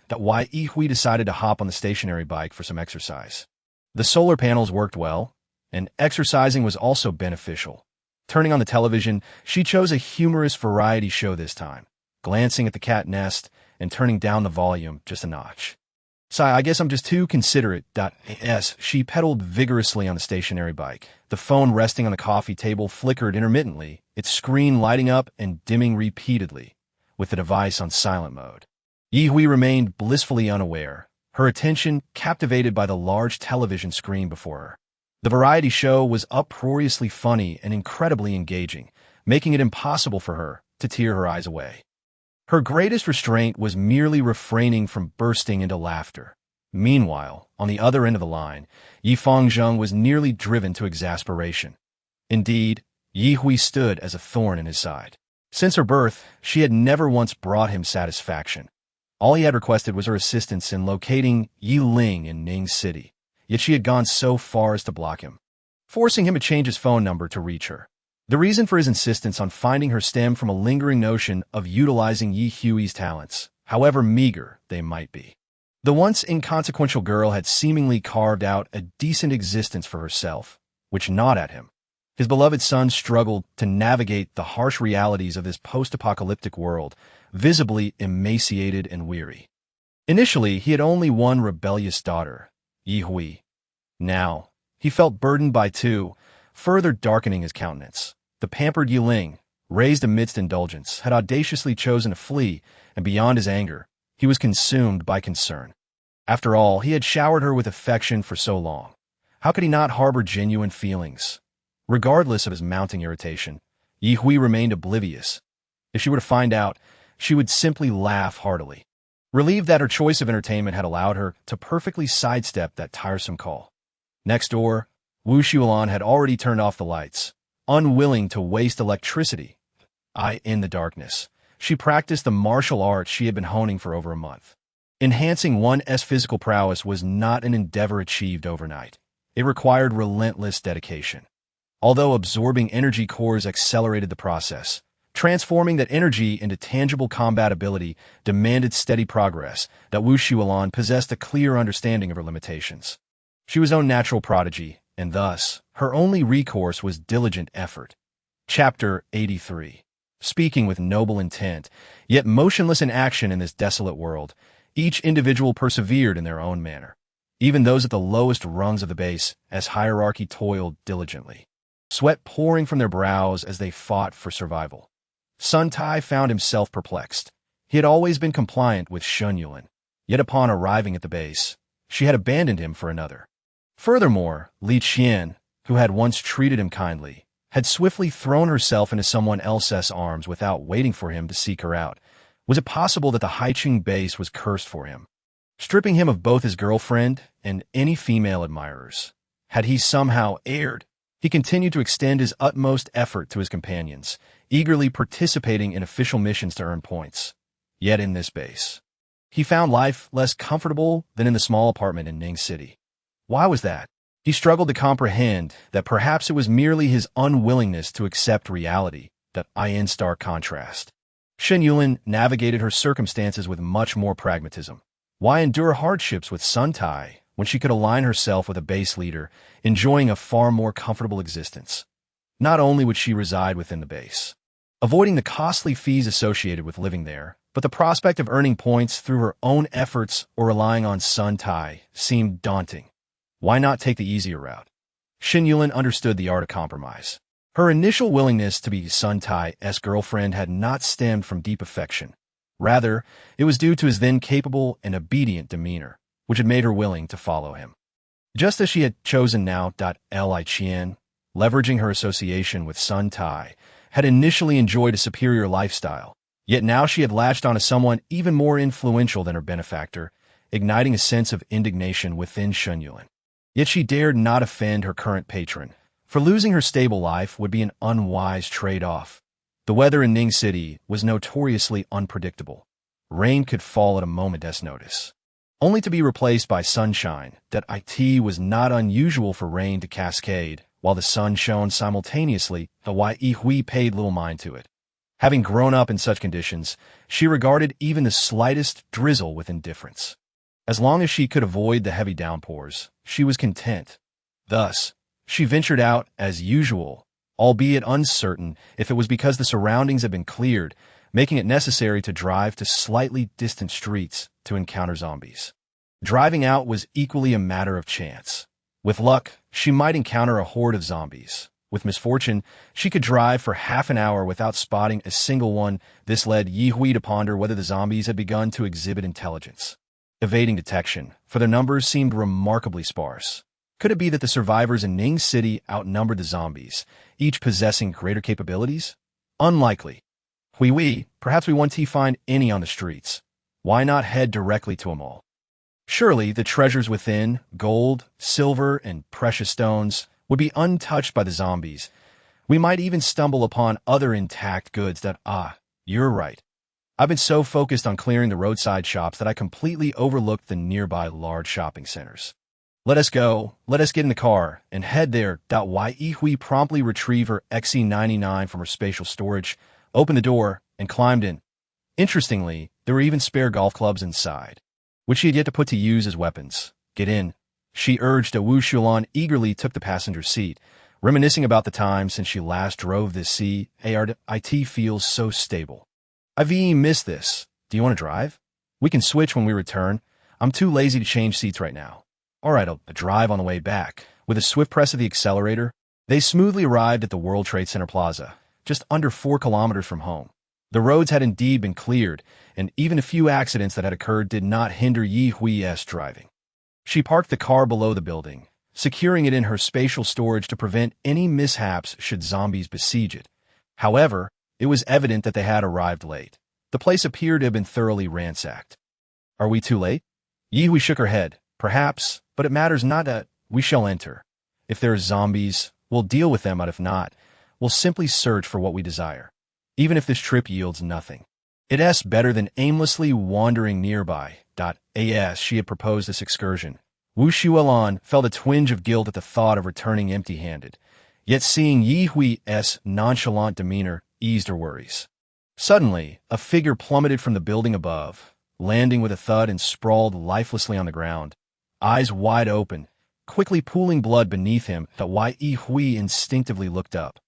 Yi Hui decided to hop on the stationary bike for some exercise. The solar panels worked well, and exercising was also beneficial. Turning on the television, she chose a humorous variety show this time, glancing at the cat nest and turning down the volume just a notch. I guess I'm just too considerate. She pedaled vigorously on the stationary bike. The phone resting on the coffee table flickered intermittently, its screen lighting up and dimming repeatedly, with the device on silent mode. Yi Hui remained blissfully unaware, her attention captivated by the large television screen before her. The variety show was uproariously funny and incredibly engaging, making it impossible for her to tear her eyes away. Her greatest restraint was merely refraining from bursting into laughter. Meanwhile, on the other end of the line, Yi Fangzheng was nearly driven to exasperation. Indeed, Yi Hui stood as a thorn in his side. Since her birth, she had never once brought him satisfaction. All he had requested was her assistance in locating Yi Ling in Ning City, yet she had gone so far as to block him, forcing him to change his phone number to reach her. The reason for his insistence on finding her stemmed from a lingering notion of utilizing Yi Hui's talents, however meager they might be. The once inconsequential girl had seemingly carved out a decent existence for herself, which gnawed at him. His beloved son struggled to navigate the harsh realities of this post-apocalyptic world, visibly emaciated and weary. Initially, he had only one rebellious daughter, Yi Hui. Now, he felt burdened by two, further darkening his countenance. The pampered Yi Ling, raised amidst indulgence, had audaciously chosen to flee, and beyond his anger, he was consumed by concern. After all, he had showered her with affection for so long. How could he not harbor genuine feelings? Regardless of his mounting irritation, Yi Hui remained oblivious. If she were to find out, she would simply laugh heartily, relieved that her choice of entertainment had allowed her to perfectly sidestep that tiresome call. Next door, Wu Xuelan had already turned off the lights, unwilling to waste electricity. In the darkness, she practiced the martial arts she had been honing for over a month. Enhancing one's physical prowess was not an endeavor achieved overnight. It required relentless dedication. Although absorbing energy cores accelerated the process, transforming that energy into tangible combat ability demanded steady progress. That Wu Xuelan possessed a clear understanding of her limitations. She was no natural prodigy, and thus, her only recourse was diligent effort. Chapter 83. Speaking with noble intent, yet motionless in action in this desolate world, each individual persevered in their own manner. Even those at the lowest rungs of the base, as hierarchy toiled diligently, sweat pouring from their brows as they fought for survival. Sun Tai found himself perplexed. He had always been compliant with Shun Yuan, yet upon arriving at the base, she had abandoned him for another. Furthermore, Li Qian, who had once treated him kindly, had swiftly thrown herself into someone else's arms without waiting for him to seek her out. Was it possible that the Haiqing base was cursed for him, stripping him of both his girlfriend and any female admirers? Had he somehow erred? He continued to extend his utmost effort to his companions, eagerly participating in official missions to earn points. Yet in this base, he found life less comfortable than in the small apartment in Ning City. Why was that? He struggled to comprehend that perhaps it was merely his unwillingness to accept reality that in stark contrast. Shen Yulin navigated her circumstances with much more pragmatism. Why endure hardships with Sun Tai when she could align herself with a base leader, enjoying a far more comfortable existence? Not only would she reside within the base, avoiding the costly fees associated with living there, but the prospect of earning points through her own efforts or relying on Sun Tai seemed daunting. Why not take the easier route? Shen Yulin understood the art of compromise. Her initial willingness to be Sun Tai's girlfriend had not stemmed from deep affection. Rather, it was due to his then capable and obedient demeanor, which had made her willing to follow him. Just as she had chosen now, Li Qian, leveraging her association with Sun Tai, had initially enjoyed a superior lifestyle, yet now she had latched onto someone even more influential than her benefactor, igniting a sense of indignation within Shen Yulin. Yet she dared not offend her current patron, for losing her stable life would be an unwise trade-off. The weather in Ning City was notoriously unpredictable. Rain could fall at a moment's notice, only to be replaced by sunshine. It was not unusual for rain to cascade while the sun shone simultaneously, though Ye paid little mind to it. Having grown up in such conditions, she regarded even the slightest drizzle with indifference. As long as she could avoid the heavy downpours, she was content. Thus, she ventured out as usual, albeit uncertain if it was because the surroundings had been cleared, making it necessary to drive to slightly distant streets to encounter zombies. Driving out was equally a matter of chance. With luck, she might encounter a horde of zombies. With misfortune, she could drive for half an hour without spotting a single one. This led Ye Hui to ponder whether the zombies had begun to exhibit intelligence. Evading detection, for their numbers seemed remarkably sparse. Could it be that the survivors in Ning City outnumbered the zombies, each possessing greater capabilities? Unlikely. Perhaps we won't find any on the streets. Why not head directly to them all? Surely the treasures within, gold, silver, and precious stones, would be untouched by the zombies. We might even stumble upon other intact goods you're right. I've been so focused on clearing the roadside shops that I completely overlooked the nearby large shopping centers. Let us get in the car, and head there. Ye Hui promptly retrieved her XC99 from her spatial storage, opened the door, and climbed in. Interestingly, there were even spare golf clubs inside, which she had yet to put to use as weapons. Get in, she urged. Wu Shulan eagerly took the passenger seat, reminiscing about the time since she last drove this car. It feels so stable. I've missed this. Do you want to drive? We can switch when we return. I'm too lazy to change seats right now. All right, I'll drive on the way back. With a swift press of the accelerator, they smoothly arrived at the World Trade Center Plaza, just under 4 kilometers from home. The roads had indeed been cleared, and even a few accidents that had occurred did not hinder Ye Hui's driving. She parked the car below the building, securing it in her spatial storage to prevent any mishaps should zombies besiege it. However, it was evident that they had arrived late. The place appeared to have been thoroughly ransacked. Are we too late? Ye Hui shook her head. Perhaps, but it matters not. We shall enter. If there are zombies, we'll deal with them, but if not, we'll simply search for what we desire. Even if this trip yields nothing, it's better than aimlessly wandering nearby. As she had proposed this excursion, Wu Shulan felt a twinge of guilt at the thought of returning empty-handed, yet seeing Ye Hui's nonchalant demeanor eased her worries. Suddenly, a figure plummeted from the building above, landing with a thud and sprawled lifelessly on the ground, eyes wide open, quickly pooling blood beneath him. Ye Hui instinctively looked up.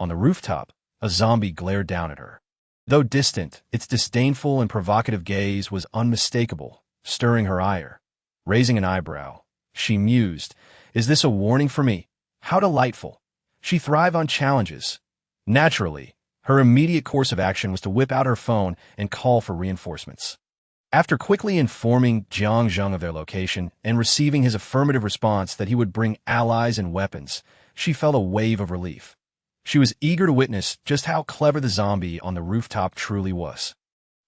On the rooftop, a zombie glared down at her. Though distant, its disdainful and provocative gaze was unmistakable, stirring her ire. Raising an eyebrow, she mused, "Is this a warning for me? How delightful. She thrived on challenges." Naturally, her immediate course of action was to whip out her phone and call for reinforcements. After quickly informing Jiang Zheng of their location and receiving his affirmative response that he would bring allies and weapons, she felt a wave of relief. She was eager to witness just how clever the zombie on the rooftop truly was.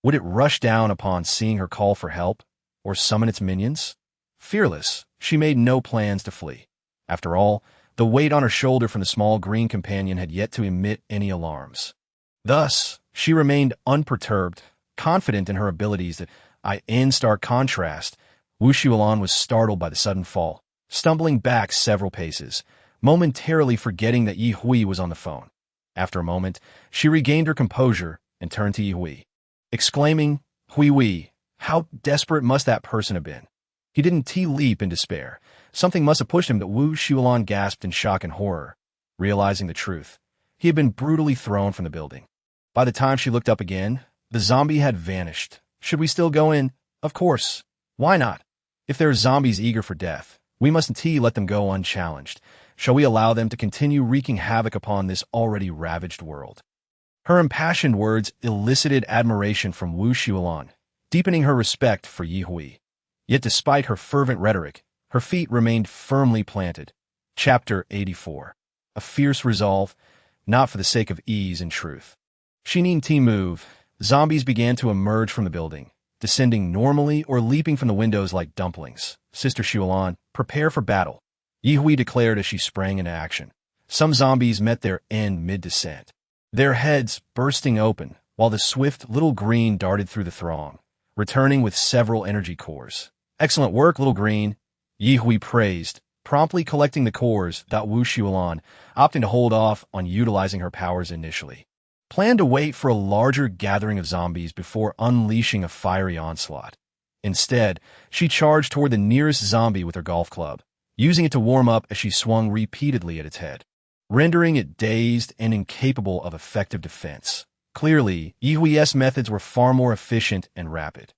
Would it rush down upon seeing her call for help, or summon its minions? Fearless, she made no plans to flee. After all, the weight on her shoulder from the small green companion had yet to emit any alarms. Thus, she remained unperturbed, confident in her abilities that in stark contrast, Wu Shulan was startled by the sudden fall, stumbling back several paces, momentarily forgetting that Yi Hui was on the phone. After a moment, she regained her composure and turned to Yi Hui, exclaiming, Hui, how desperate must that person have been? He didn't leap in despair. Something must have pushed him. That Wu Shulan gasped in shock and horror, realizing the truth. He had been brutally thrown from the building. By the time she looked up again, the zombie had vanished. Should we still go in? Of course. Why not? If there are zombies eager for death, we mustn't let them go unchallenged. Shall we allow them to continue wreaking havoc upon this already ravaged world? Her impassioned words elicited admiration from Wu Shulan, deepening her respect for Yi Hui. Yet despite her fervent rhetoric, her feet remained firmly planted. Chapter 84. A fierce resolve, not for the sake of ease and truth. She needn't move. Zombies began to emerge from the building, descending normally or leaping from the windows like dumplings. Sister Shulan, prepare for battle, Yi Hui declared as she sprang into action. Some zombies met their end mid-descent, their heads bursting open, while the swift little green darted through the throng, returning with several energy cores. Excellent work, little green, Yi Hui praised, promptly collecting the cores. Wu Shulan, opting to hold off on utilizing her powers initially, planned to wait for a larger gathering of zombies before unleashing a fiery onslaught. Instead, she charged toward the nearest zombie with her golf club, using it to warm up as she swung repeatedly at its head, rendering it dazed and incapable of effective defense. Clearly, Yi Hui's methods were far more efficient and rapid.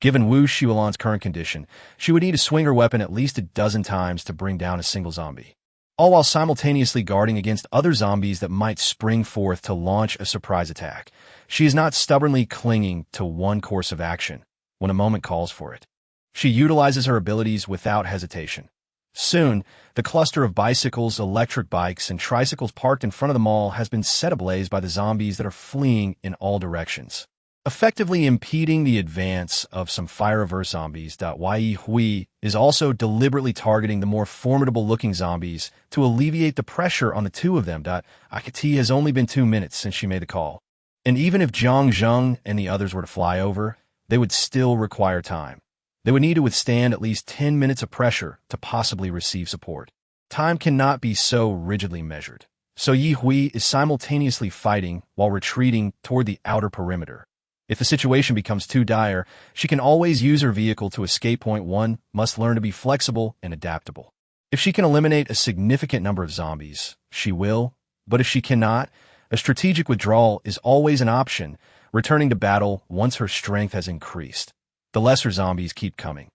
Given Wu Shulan's current condition, she would need to swing her weapon at least a dozen times to bring down a single zombie, all while simultaneously guarding against other zombies that might spring forth to launch a surprise attack. She is not stubbornly clinging to one course of action when a moment calls for it. She utilizes her abilities without hesitation. Soon, the cluster of bicycles, electric bikes, and tricycles parked in front of the mall has been set ablaze by the zombies that are fleeing in all directions, effectively impeding the advance of some fire-averse zombies. Yi Hui is also deliberately targeting the more formidable-looking zombies to alleviate the pressure on the two of them. It has only been 2 minutes since she made the call, and even if Zhang Zheng and the others were to fly over, they would still require time. They would need to withstand at least 10 minutes of pressure to possibly receive support. Time cannot be so rigidly measured, so Yi Hui is simultaneously fighting while retreating toward the outer perimeter. If the situation becomes too dire, she can always use her vehicle to escape. Point 1, must learn to be flexible and adaptable. If she can eliminate a significant number of zombies, she will, but if she cannot, a strategic withdrawal is always an option, returning to battle once her strength has increased. The lesser zombies keep coming.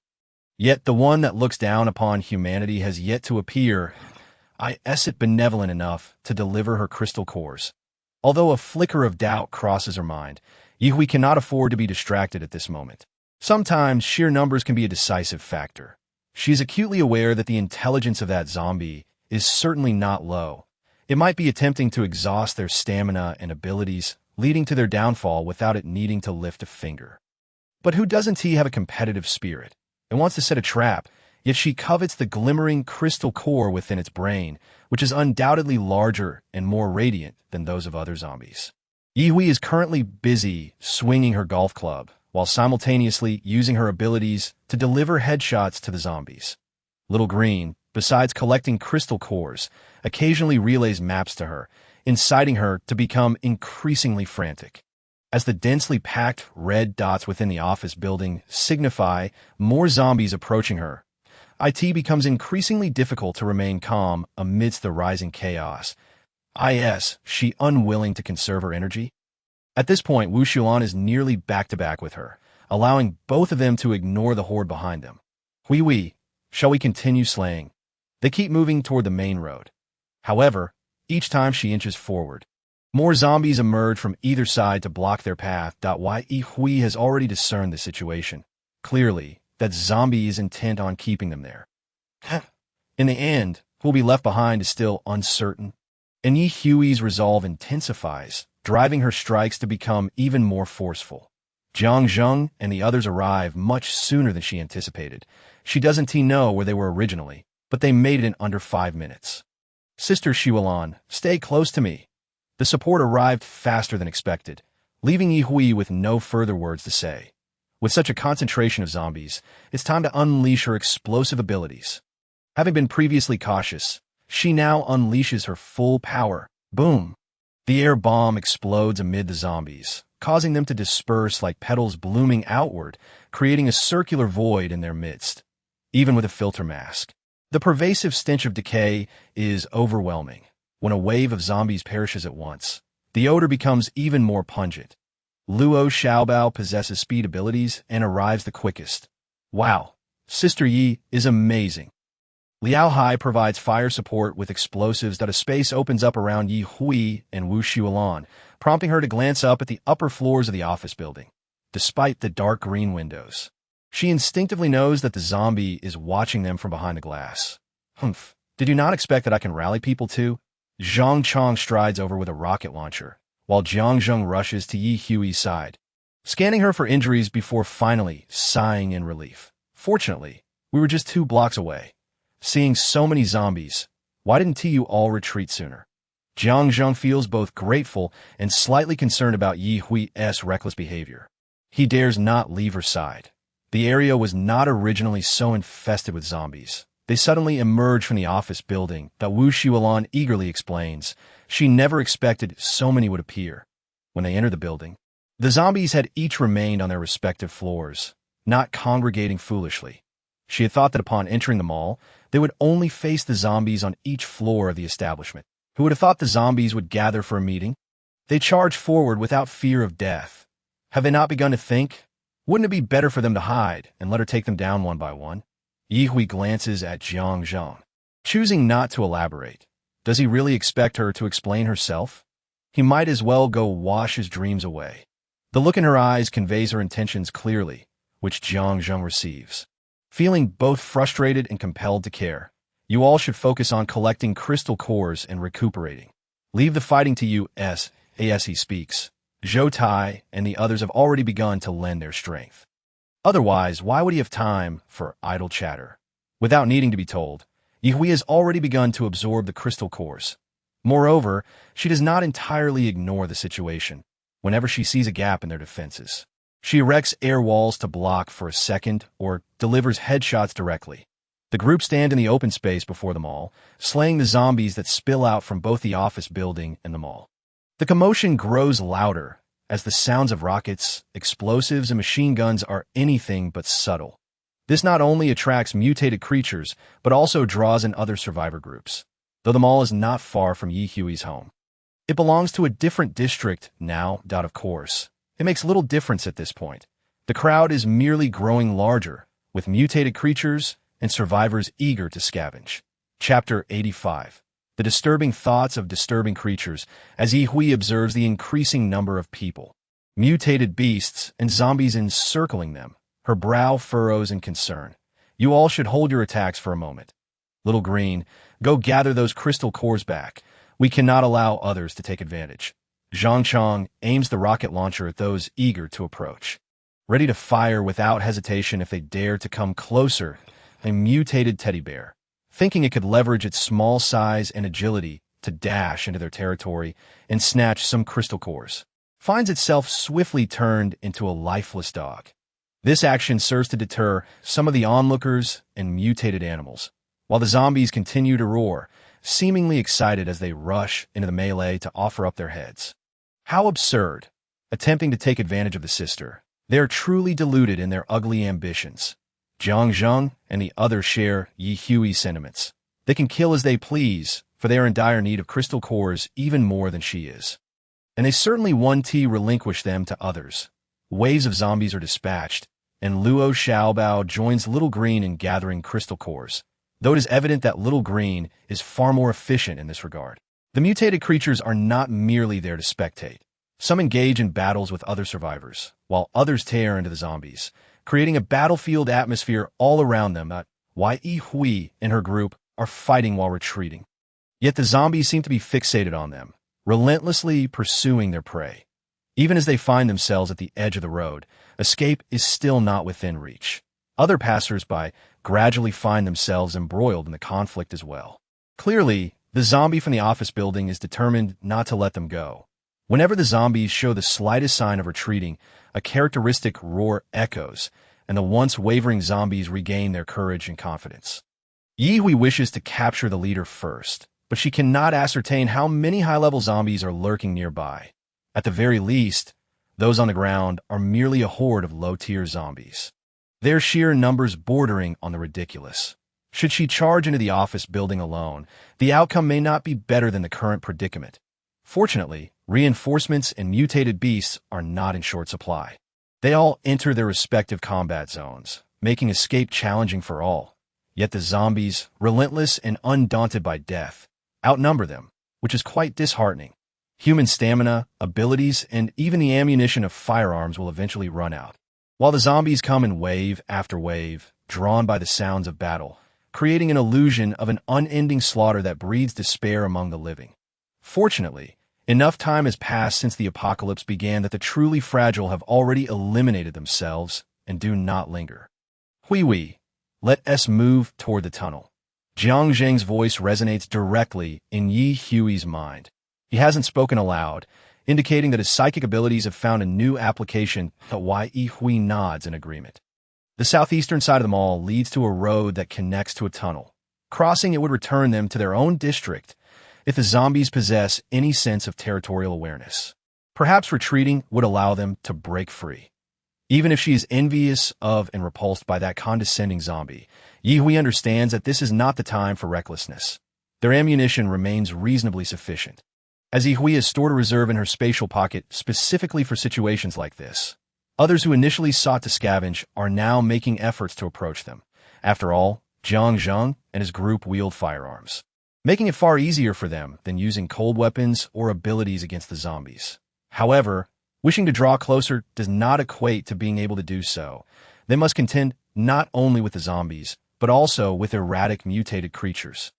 Yet the one that looks down upon humanity has yet to appear. Is it benevolent enough to deliver her crystal cores? Although a flicker of doubt crosses her mind, Yi Hui cannot afford to be distracted at this moment. Sometimes sheer numbers can be a decisive factor. She is acutely aware that the intelligence of that zombie is certainly not low. It might be attempting to exhaust their stamina and abilities, leading to their downfall without it needing to lift a finger. But who doesn't have a competitive spirit and wants to set a trap, yet she covets the glimmering crystal core within its brain, which is undoubtedly larger and more radiant than those of other zombies. Yi Hui is currently busy swinging her golf club, while simultaneously using her abilities to deliver headshots to the zombies. Little Green, besides collecting crystal cores, occasionally relays maps to her, inciting her to become increasingly frantic. As the densely packed red dots within the office building signify more zombies approaching her, it becomes increasingly difficult to remain calm amidst the rising chaos. Is she unwilling to conserve her energy? At this point, Wu Shulan is nearly back-to-back with her, allowing both of them to ignore the horde behind them. Hui, shall we continue slaying? They keep moving toward the main road. However, each time she inches forward, more zombies emerge from either side to block their path. Yi Hui has already discerned the situation. Clearly, that zombie is intent on keeping them there. In the end, who will be left behind is still uncertain, and Yi Hui's resolve intensifies, driving her strikes to become even more forceful. Zhang Zheng and the others arrive much sooner than she anticipated. She doesn't know where they were originally, but they made it in under 5 minutes. Sister Shulan, stay close to me. The support arrived faster than expected, leaving Yi with no further words to say. With such a concentration of zombies, it's time to unleash her explosive abilities. Having been previously cautious, she now unleashes her full power. Boom! The air bomb explodes amid the zombies, causing them to disperse like petals blooming outward, creating a circular void in their midst. Even with a filter mask, the pervasive stench of decay is overwhelming. When a wave of zombies perishes at once, the odor becomes even more pungent. Luo Xiaobao possesses speed abilities and arrives the quickest. Wow, Sister Yi is amazing. Liao Hai provides fire support with explosives that a space opens up around Yi Hui and Wu Xuelan, prompting her to glance up at the upper floors of the office building. Despite the dark green windows, she instinctively knows that the zombie is watching them from behind the glass. Humph, did you not expect that I can rally people too? Zhang Chong strides over with a rocket launcher, while Jiang Zheng rushes to Yi Hui's side, scanning her for injuries before finally sighing in relief. Fortunately, we were just 2 blocks away. Seeing so many zombies, why didn't you all retreat sooner? Jiang Zheng feels both grateful and slightly concerned about Yi Hui's reckless behavior. He dares not leave her side. The area was not originally so infested with zombies. They suddenly emerged from the office building that Wu Xuelan eagerly explains. She never expected so many would appear. When they entered the building, the zombies had each remained on their respective floors, not congregating foolishly. She had thought that upon entering the mall, they would only face the zombies on each floor of the establishment. Who would have thought the zombies would gather for a meeting? They charged forward without fear of death. Have they not begun to think? Wouldn't it be better for them to hide and let her take them down one by one? Yi Hui glances at Jiang Zheng, choosing not to elaborate. Does he really expect her to explain herself? He might as well go wash his dreams away. The look in her eyes conveys her intentions clearly, which Jiang Zheng receives. Feeling both frustrated and compelled to care, you all should focus on collecting crystal cores and recuperating. Leave the fighting to you, as he speaks. Zhou Tai and the others have already begun to lend their strength. Otherwise, why would he have time for idle chatter? Without needing to be told, Yi Hui has already begun to absorb the crystal cores. Moreover, she does not entirely ignore the situation whenever she sees a gap in their defenses. She erects air walls to block for a second or delivers headshots directly. The group stand in the open space before the mall, slaying the zombies that spill out from both the office building and the mall. The commotion grows louder as the sounds of rockets, explosives, and machine guns are anything but subtle. This not only attracts mutated creatures, but also draws in other survivor groups, though the mall is not far from Yi Hui's home. It belongs to a different district now, of course. It makes little difference at this point. The crowd is merely growing larger, with mutated creatures and survivors eager to scavenge. Chapter 85. The disturbing thoughts of disturbing creatures as Yi Hui observes the increasing number of people, mutated beasts, and zombies encircling them. Her brow furrows in concern. You all should hold your attacks for a moment. Little Green, go gather those crystal cores back. We cannot allow others to take advantage. Zhang Chong aims the rocket launcher at those eager to approach, ready to fire without hesitation if they dare to come closer. A mutated teddy bear, thinking it could leverage its small size and agility to dash into their territory and snatch some crystal cores, finds itself swiftly turned into a lifeless dog. This action serves to deter some of the onlookers and mutated animals, while the zombies continue to roar, seemingly excited as they rush into the melee to offer up their heads. How absurd! Attempting to take advantage of the sister, they are truly deluded in their ugly ambitions. Jiang Zheng and the others share Yi Hui's sentiments. They can kill as they please, for they are in dire need of crystal cores even more than she is. And they certainly want to relinquish them to others. Waves of zombies are dispatched, and Luo Xiaobao joins Little Green in gathering crystal cores, though it is evident that Little Green is far more efficient in this regard. The mutated creatures are not merely there to spectate. Some engage in battles with other survivors, while others tear into the zombies, creating a battlefield atmosphere all around them. Why Yi Hui and her group are fighting while retreating. Yet the zombies seem to be fixated on them, relentlessly pursuing their prey. Even as they find themselves at the edge of the road, escape is still not within reach. Other passers-by gradually find themselves embroiled in the conflict as well. Clearly, The zombie from the office building is determined not to let them go. Whenever the zombies show the slightest sign of retreating, a characteristic roar echoes, and the once wavering zombies regain their courage and confidence. Ye wishes to capture the leader first, but she cannot ascertain how many high-level zombies are lurking nearby. At the very least, those on the ground are merely a horde of low-tier zombies. Their sheer numbers bordering on the ridiculous. Should she charge into the office building alone, the outcome may not be better than the current predicament. Fortunately, reinforcements and mutated beasts are not in short supply. They all enter their respective combat zones, making escape challenging for all. Yet the zombies, relentless and undaunted by death, outnumber them, which is quite disheartening. Human stamina, abilities, and even the ammunition of firearms will eventually run out. While the zombies come in wave after wave, drawn by the sounds of battle, creating an illusion of an unending slaughter that breeds despair among the living. Fortunately, enough time has passed since the apocalypse began that the truly fragile have already eliminated themselves and do not linger. Hui, let us move toward the tunnel. Jiang Zheng's voice resonates directly in Yi Hui's mind. He hasn't spoken aloud, indicating that his psychic abilities have found a new application, but Yi Hui nods in agreement. The southeastern side of the mall leads to a road that connects to a tunnel. Crossing it would return them to their own district if the zombies possess any sense of territorial awareness. Perhaps retreating would allow them to break free. Even if she is envious of and repulsed by that condescending zombie, Yi Hui understands that this is not the time for recklessness. Their ammunition remains reasonably sufficient, as Yi Hui has stored a reserve in her spatial pocket specifically for situations like this. Others who initially sought to scavenge are now making efforts to approach them. After all, Jiang Zheng and his group wield firearms, making it far easier for them than using cold weapons or abilities against the zombies. However, wishing to draw closer does not equate to being able to do so. They must contend not only with the zombies, but also with erratic mutated creatures.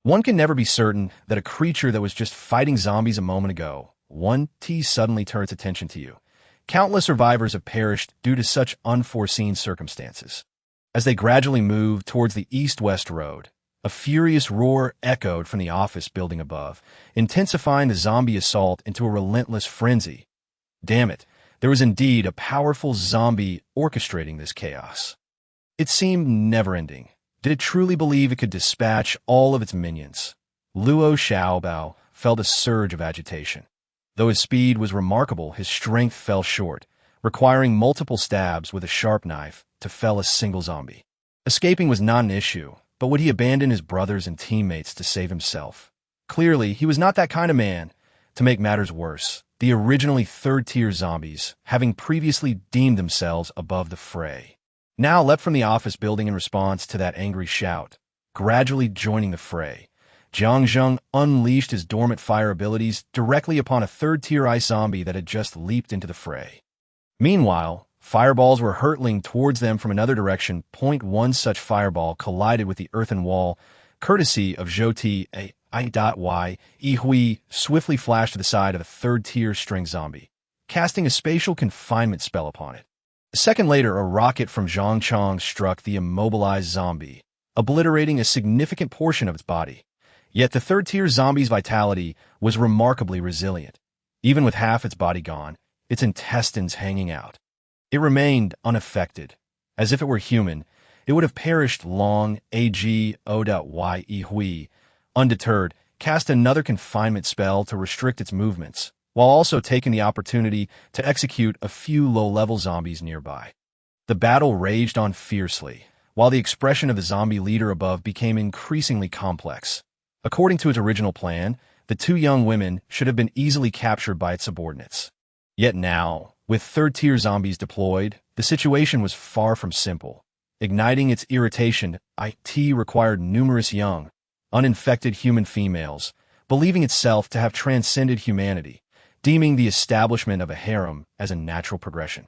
One can never be certain that a creature that was just fighting zombies a moment ago, suddenly turns attention to you. Countless survivors have perished due to such unforeseen circumstances. As they gradually move towards the east-west road, a furious roar echoed from the office building above, intensifying the zombie assault into a relentless frenzy. Damn it, there was indeed a powerful zombie orchestrating this chaos. It seemed never-ending. Did it truly believe it could dispatch all of its minions? Luo Xiaobao felt a surge of agitation. Though his speed was remarkable, his strength fell short, requiring multiple stabs with a sharp knife to fell a single zombie. Escaping was not an issue, but would he abandon his brothers and teammates to save himself? Clearly, he was not that kind of man. To make matters worse, the originally third-tier zombies, having previously deemed themselves above the fray, now leapt from the office building in response to that angry shout. Gradually joining the fray, Jiang Zheng unleashed his dormant fire abilities directly upon a third-tier ice zombie that had just leaped into the fray. Meanwhile, fireballs were hurtling towards them from another direction. One such fireball collided with the earthen wall, courtesy of Zhou-Ti-Ai.Y. Yi Hui swiftly flashed to the side of a third-tier string zombie, casting a spatial confinement spell upon it. A second later, a rocket from Zhang Chong struck the immobilized zombie, obliterating a significant portion of its body. Yet the third-tier zombie's vitality was remarkably resilient. Even with half its body gone, its intestines hanging out, it remained unaffected. As if it were human, it would have perished long. Yi Hui, undeterred, cast another confinement spell to restrict its movements, while also taking the opportunity to execute a few low-level zombies nearby. The battle raged on fiercely, while the expression of the zombie leader above became increasingly complex. According to its original plan, the two young women should have been easily captured by its subordinates. Yet now, with third-tier zombies deployed, the situation was far from simple. Igniting its irritation, IT required numerous young, uninfected human females, believing itself to have transcended humanity, deeming the establishment of a harem as a natural progression.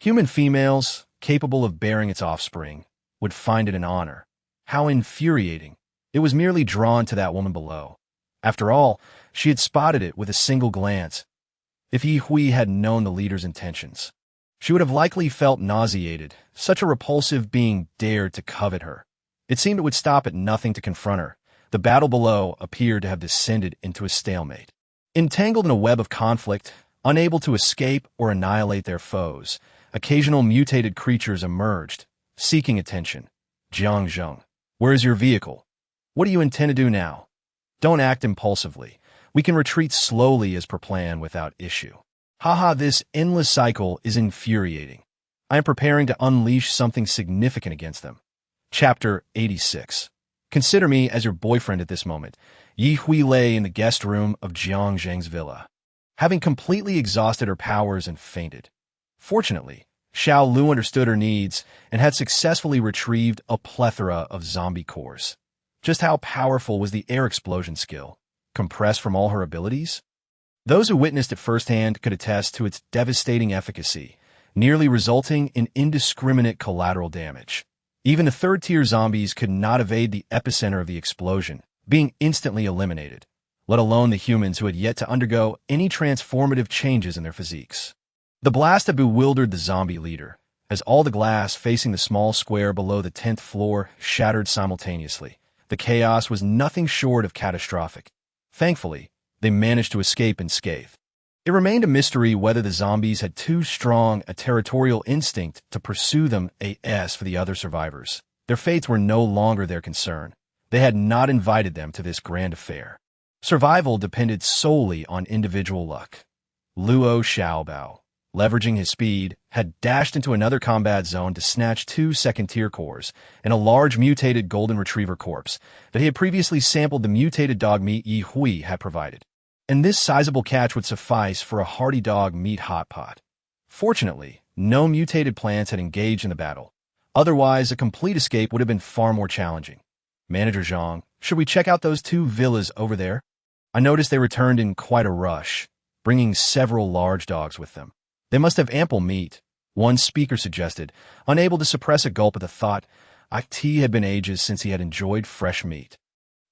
Human females, capable of bearing its offspring, would find it an honor. How infuriating. It was merely drawn to that woman below. After all, she had spotted it with a single glance. If Yi Hui had known the leader's intentions, she would have likely felt nauseated. Such a repulsive being dared to covet her. It seemed it would stop at nothing to confront her, The battle below appeared to have descended into a stalemate. Entangled in a web of conflict, unable to escape or annihilate their foes, occasional mutated creatures emerged, seeking attention. Zhang, where is your vehicle? What do you intend to do now? Don't act impulsively. We can retreat slowly as per plan without issue. Haha, this endless cycle is infuriating. I am preparing to unleash something significant against them. Chapter 86. Consider me as your boyfriend at this moment. Ye Hui lay in the guest room of Jiang Zheng's villa, having completely exhausted her powers and fainted. Fortunately, Xiao Lu understood her needs and had successfully retrieved a plethora of zombie cores. Just how powerful was the air explosion skill, compressed from all her abilities? Those who witnessed it firsthand could attest to its devastating efficacy, nearly resulting in indiscriminate collateral damage. Even the third-tier zombies could not evade the epicenter of the explosion, being instantly eliminated, let alone the humans who had yet to undergo any transformative changes in their physiques. The blast had bewildered the zombie leader, as all the glass facing the small square below the 10th floor shattered simultaneously. The chaos was nothing short of catastrophic. Thankfully, they managed to escape unscathed. It remained a mystery whether the zombies had too strong a territorial instinct to pursue them as for the other survivors. Their fates were no longer their concern. They had not invited them to this grand affair. Survival depended solely on individual luck. Luo Xiaobao, leveraging his speed, had dashed into another combat zone to snatch 2 second-tier cores and a large mutated golden retriever corpse that he had previously sampled the mutated dog meat Yi Hui had provided. And this sizable catch would suffice for a hearty dog meat hot pot. Fortunately, no mutated plants had engaged in the battle. Otherwise, a complete escape would have been far more challenging. Manager Zhang, should we check out those 2 villas over there? I noticed they returned in quite a rush, bringing several large dogs with them. They must have ample meat, one speaker suggested, unable to suppress a gulp at the thought. It had been ages since he had enjoyed fresh meat.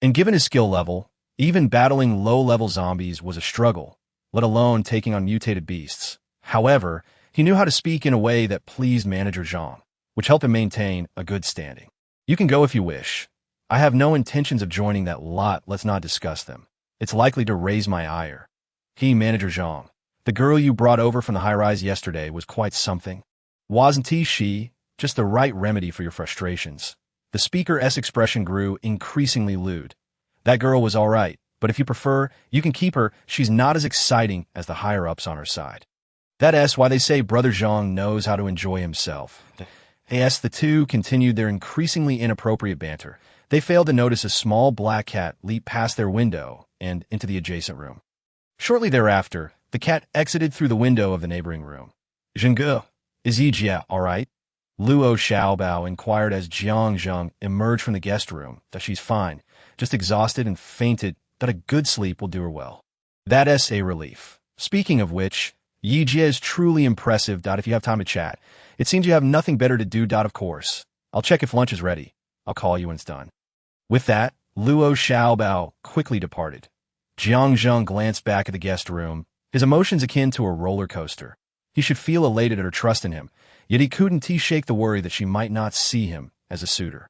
And given his skill level, even battling low-level zombies was a struggle, let alone taking on mutated beasts. However, he knew how to speak in a way that pleased Manager Zhang, which helped him maintain a good standing. You can go if you wish. I have no intentions of joining that lot. Let's not discuss them. It's likely to raise my ire. Manager Zhang, the girl you brought over from the high-rise yesterday was quite something. Wasn't she just the right remedy for your frustrations? The speaker's expression grew increasingly lewd. That girl was all right, but if you prefer, you can keep her. She's not as exciting as the higher-ups on her side. That's why they say Brother Zhang knows how to enjoy himself. As the two continued their increasingly inappropriate banter, they failed to notice a small black cat leap past their window and into the adjacent room. Shortly thereafter, the cat exited through the window of the neighboring room. Zhengge, is Yi all right? Luo Xiaobao inquired as Jiang Zheng emerged from the guest room. That she's fine, just exhausted and fainted, that a good sleep will do her well. That's a relief. Speaking of which, Yi is truly impressive. If you have time to chat. It seems you have nothing better to do. Of course. I'll check if lunch is ready. I'll call you when it's done. With that, Luo Xiaobao quickly departed. Jiang Zheng glanced back at the guest room, his emotions akin to a roller coaster. He should feel elated at her trust in him, yet he couldn't shake the worry that she might not see him as a suitor.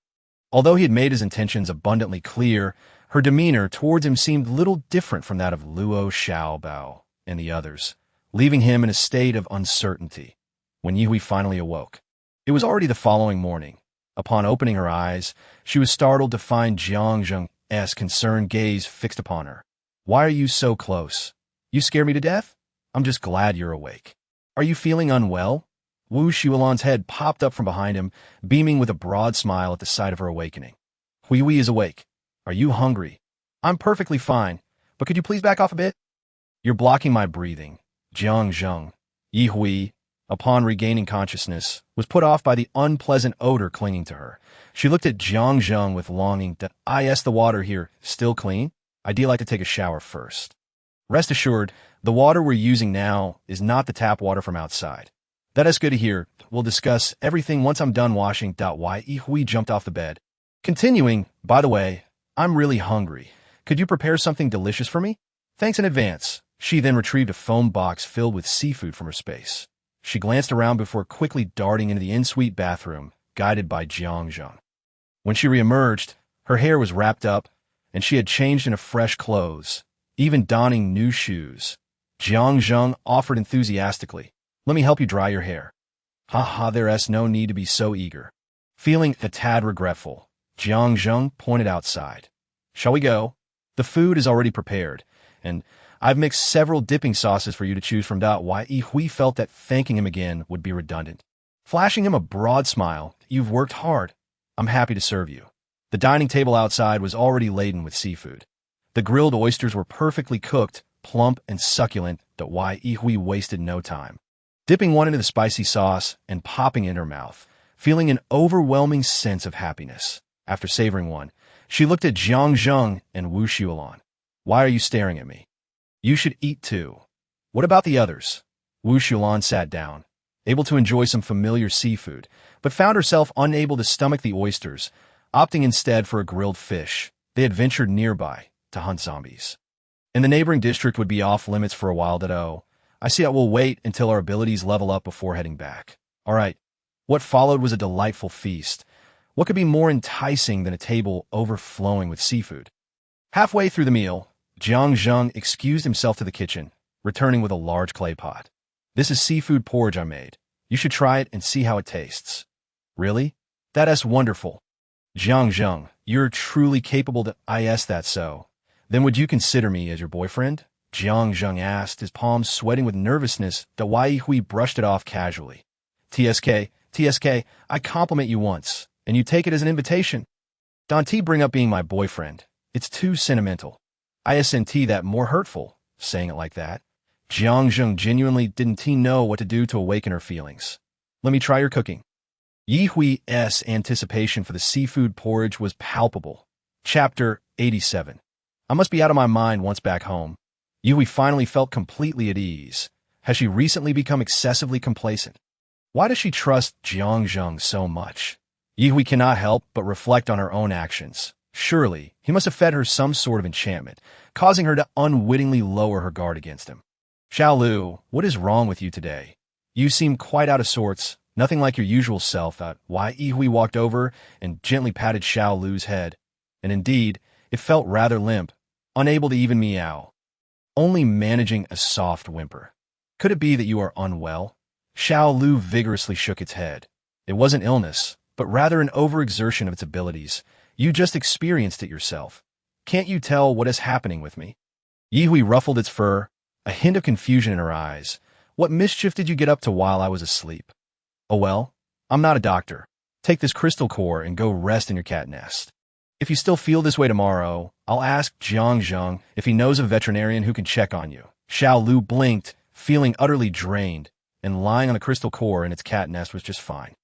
Although he had made his intentions abundantly clear, her demeanor towards him seemed little different from that of Luo Xiaobao and the others, leaving him in a state of uncertainty. When Yi Hui finally awoke, it was already the following morning. Upon opening her eyes, she was startled to find Jiang Zheng's concerned gaze fixed upon her. Why are you so close? You scare me to death? I'm just glad you're awake. Are you feeling unwell? Wu Xuelan's head popped up from behind him, beaming with a broad smile at the sight of her awakening. Hui Hui is awake. Are you hungry? I'm perfectly fine, but could you please back off a bit? You're blocking my breathing. Jiang Zheng. Yi Hui, upon regaining consciousness, was put off by the unpleasant odor clinging to her. She looked at Jiang Zheng with longing. The water here still clean? I'd like to take a shower first. Rest assured, the water we're using now is not the tap water from outside. That is good to hear. We'll discuss everything once I'm done washing. Yi Hui jumped off the bed. Continuing, by the way, I'm really hungry. Could you prepare something delicious for me? Thanks in advance. She then retrieved a foam box filled with seafood from her space. She glanced around before quickly darting into the en-suite bathroom, guided by Jiang Zheng. When she reemerged, her hair was wrapped up, and she had changed into fresh clothes, even donning new shoes. Jiang Zheng offered enthusiastically, "Let me help you dry your hair." "Ha, there's no need to be so eager." Feeling a tad regretful, Jiang Zheng pointed outside. "Shall we go? The food is already prepared, and I've mixed several dipping sauces for you to choose from. Ye Hui felt that thanking him again would be redundant. Flashing him a broad smile, "You've worked hard. I'm happy to serve you." The dining table outside was already laden with seafood. The grilled oysters were perfectly cooked, plump and succulent. Ye Hui wasted no time. Dipping one into the spicy sauce and popping it in her mouth, feeling an overwhelming sense of happiness. After savoring one, she looked at Jiang Zheng and Wu Xuelan. "Why are you staring at me? You should eat too." "What about the others?" Wu Xuelan sat down, able to enjoy some familiar seafood, but found herself unable to stomach the oysters, opting instead for a grilled fish. They had ventured nearby to hunt zombies. "And the neighboring district would be off limits for a while. I see. I will wait until our abilities level up before heading back." All right. What followed was a delightful feast. What could be more enticing than a table overflowing with seafood? Halfway through the meal, Jiang Zheng excused himself to the kitchen, returning with a large clay pot. "This is seafood porridge I made. You should try it and see how it tastes." "Really? That's wonderful." "Jiang Zheng, you're truly capable to is that so? Then would you consider me as your boyfriend?" Jiang Zheng asked, his palms sweating with nervousness. Ye Hui brushed it off casually. TSK, I compliment you once, and you take it as an invitation. Don't bring up being my boyfriend. It's too sentimental. Isn't that more hurtful, saying it like that?" Jiang Zheng genuinely didn't know what to do to awaken her feelings. "Let me try your cooking." Yi Hui's anticipation for the seafood porridge was palpable. Chapter 87. I must be out of my mind once back home. Yi Hui finally felt completely at ease. Has she recently become excessively complacent? Why does she trust Jiang Zheng so much? Yi Hui cannot help but reflect on her own actions. Surely, he must have fed her some sort of enchantment, causing her to unwittingly lower her guard against him. "Xiao Lu, what is wrong with you today? You seem quite out of sorts, nothing like your usual self." Yi Hui walked over and gently patted Xiao Lu's head. And indeed, it felt rather limp, unable to even meow, only managing a soft whimper. "Could it be that you are unwell?" Xiao Lu vigorously shook its head. "It wasn't illness, but rather an overexertion of its abilities. You just experienced it yourself. Can't you tell what is happening with me?" Yi Hui ruffled its fur, a hint of confusion in her eyes. "What mischief did you get up to while I was asleep?" "Oh well, I'm not a doctor. Take this crystal core and go rest in your cat nest. If you still feel this way tomorrow, I'll ask Jiang Zheng if he knows a veterinarian who can check on you." Xiao Lu blinked, feeling utterly drained, and lying on the crystal core in its cat nest was just fine.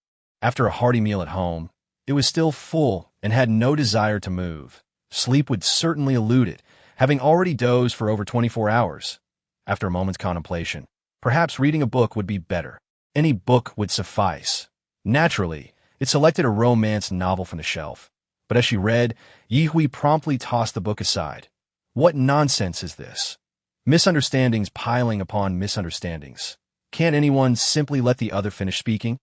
After a hearty meal at home, it was still full and had no desire to move. Sleep would certainly elude it, having already dozed for over 24 hours. After a moment's contemplation, perhaps reading a book would be better. Any book would suffice. Naturally, it selected a romance novel from the shelf. But as she read, Yi Hui promptly tossed the book aside. What nonsense is this? Misunderstandings piling upon misunderstandings. Can't anyone simply let the other finish speaking?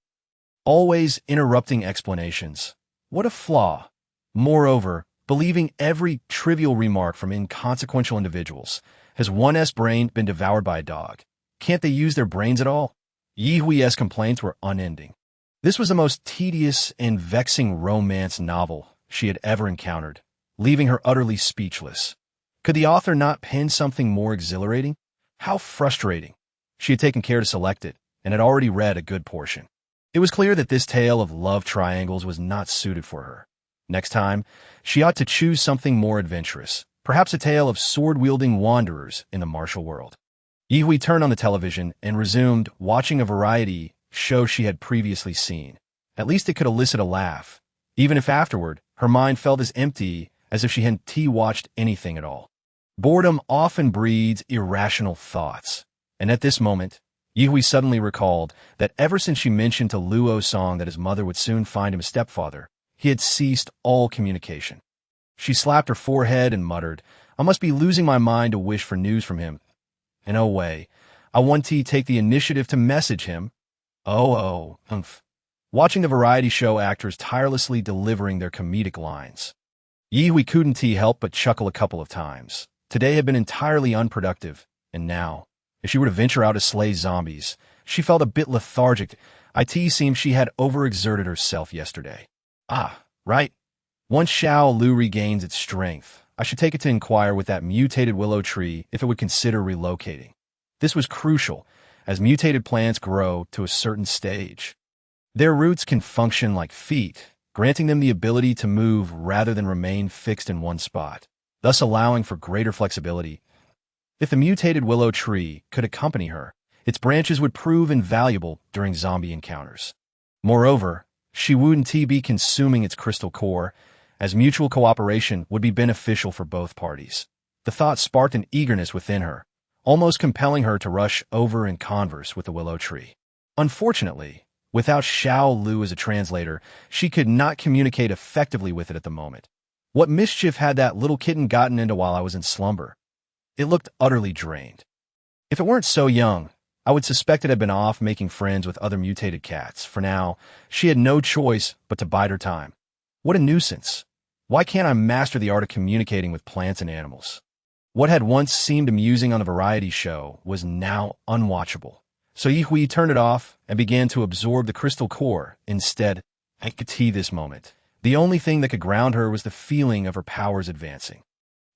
Always interrupting explanations. What a flaw. Moreover, believing every trivial remark from inconsequential individuals. Has one's brain been devoured by a dog? Can't they use their brains at all? Yi Hui's complaints were unending. This was the most tedious and vexing romance novel she had ever encountered, leaving her utterly speechless. Could the author not pen something more exhilarating? How frustrating. She had taken care to select it, and had already read a good portion. It was clear that this tale of love triangles was not suited for her. Next time, she ought to choose something more adventurous, perhaps a tale of sword-wielding wanderers in the martial world. Yi Hui turned on the television and resumed watching a variety show she had previously seen. At least it could elicit a laugh, even if afterward her mind felt as empty as if she hadn't watched anything at all. Boredom often breeds irrational thoughts, and at this moment, Yi Hui suddenly recalled that ever since she mentioned to Luo Song that his mother would soon find him a stepfather, he had ceased all communication. She slapped her forehead and muttered, "I must be losing my mind to wish for news from him. And oh way, I want to take the initiative to message him." Watching the variety show actors tirelessly delivering their comedic lines. Ye couldn't help but chuckle a couple of times. Today had been entirely unproductive, and now, if she were to venture out to slay zombies, she felt a bit lethargic. It seemed she had overexerted herself yesterday. Ah, right. Once Xiao Lu regains its strength, I should take it to inquire with that mutated willow tree if it would consider relocating. This was crucial, as mutated plants grow to a certain stage. Their roots can function like feet, granting them the ability to move rather than remain fixed in one spot, thus allowing for greater flexibility. If the mutated willow tree could accompany her, its branches would prove invaluable during zombie encounters. Moreover, she wouldn't be consuming its crystal core, as mutual cooperation would be beneficial for both parties. The thought sparked an eagerness within her, almost compelling her to rush over and converse with the willow tree. Unfortunately, without Xiao Lu as a translator, she could not communicate effectively with it at the moment. What mischief had that little kitten gotten into while I was in slumber? It looked utterly drained. If it weren't so young, I would suspect it had been off making friends with other mutated cats. For now, she had no choice but to bide her time. What a nuisance. Why can't I master the art of communicating with plants and animals? What had once seemed amusing on a variety show was now unwatchable. So Ye turned it off and began to absorb the crystal core. Instead, I could see this moment. The only thing that could ground her was the feeling of her powers advancing.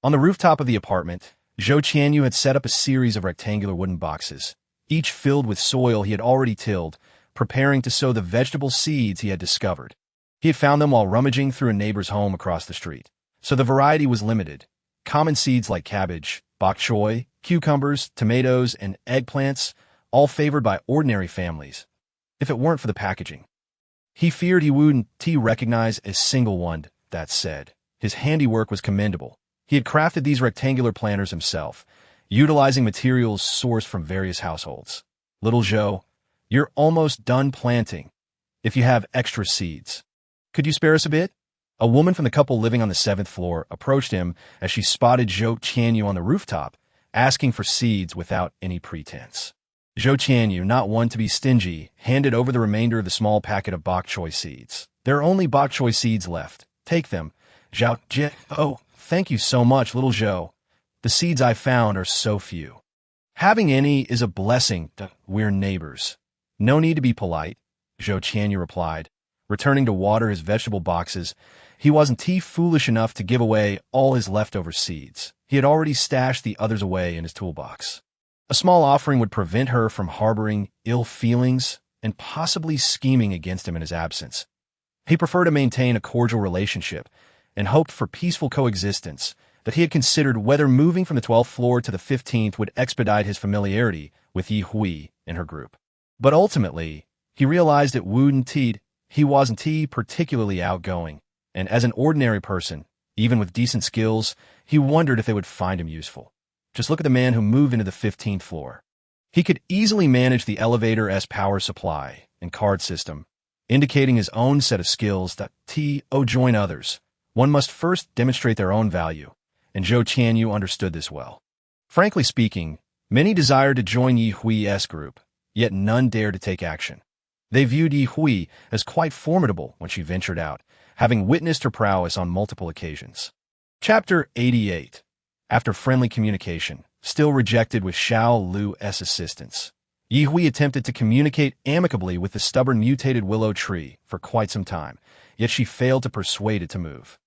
On the rooftop of the apartment, Zhou Qianyu had set up a series of rectangular wooden boxes, each filled with soil he had already tilled, preparing to sow the vegetable seeds he had discovered. He had found them while rummaging through a neighbor's home across the street, so the variety was limited. Common seeds like cabbage, bok choy, cucumbers, tomatoes, and eggplants, all favored by ordinary families, if it weren't for the packaging. He feared he wouldn't recognize a single one. That said, his handiwork was commendable. He had crafted these rectangular planters himself, utilizing materials sourced from various households. Little Zhou, you're almost done planting. If you have extra seeds, could you spare us a bit? A woman from the couple living on the 7th floor approached him as she spotted Zhou Qianyu on the rooftop, asking for seeds without any pretense. Zhou Qianyu, not one to be stingy, handed over the remainder of the small packet of bok choy seeds. There are only bok choy seeds left. Take them. Zhao Jie. Oh, thank you so much, little Zhou. The seeds I found are so few. Having any is a blessing. We're neighbors. No need to be polite, Zhou Qianyu replied, returning to water his vegetable boxes. He wasn't foolish enough to give away all his leftover seeds. He had already stashed the others away in his toolbox. A small offering would prevent her from harboring ill feelings and possibly scheming against him in his absence. He preferred to maintain a cordial relationship and hoped for peaceful coexistence, that he had considered whether moving from the 12th floor to the 15th would expedite his familiarity with Yi Hui and her group. But ultimately, he realized it wouldn't. He wasn't particularly outgoing, and as an ordinary person, even with decent skills, he wondered if they would find him useful. Just look at the man who moved into the 15th floor. He could easily manage the elevator's power supply and card system, indicating his own set of skills that join others. One must first demonstrate their own value, and Zhou Qianyu understood this well. Frankly speaking, many desired to join Yi Hui's group, yet none dared to take action. They viewed Yi Hui as quite formidable when she ventured out, having witnessed her prowess on multiple occasions. Chapter 88. After friendly communication, still rejected with Xiao Lu's assistance, Yi Hui attempted to communicate amicably with the stubborn mutated willow tree for quite some time, yet she failed to persuade it to move.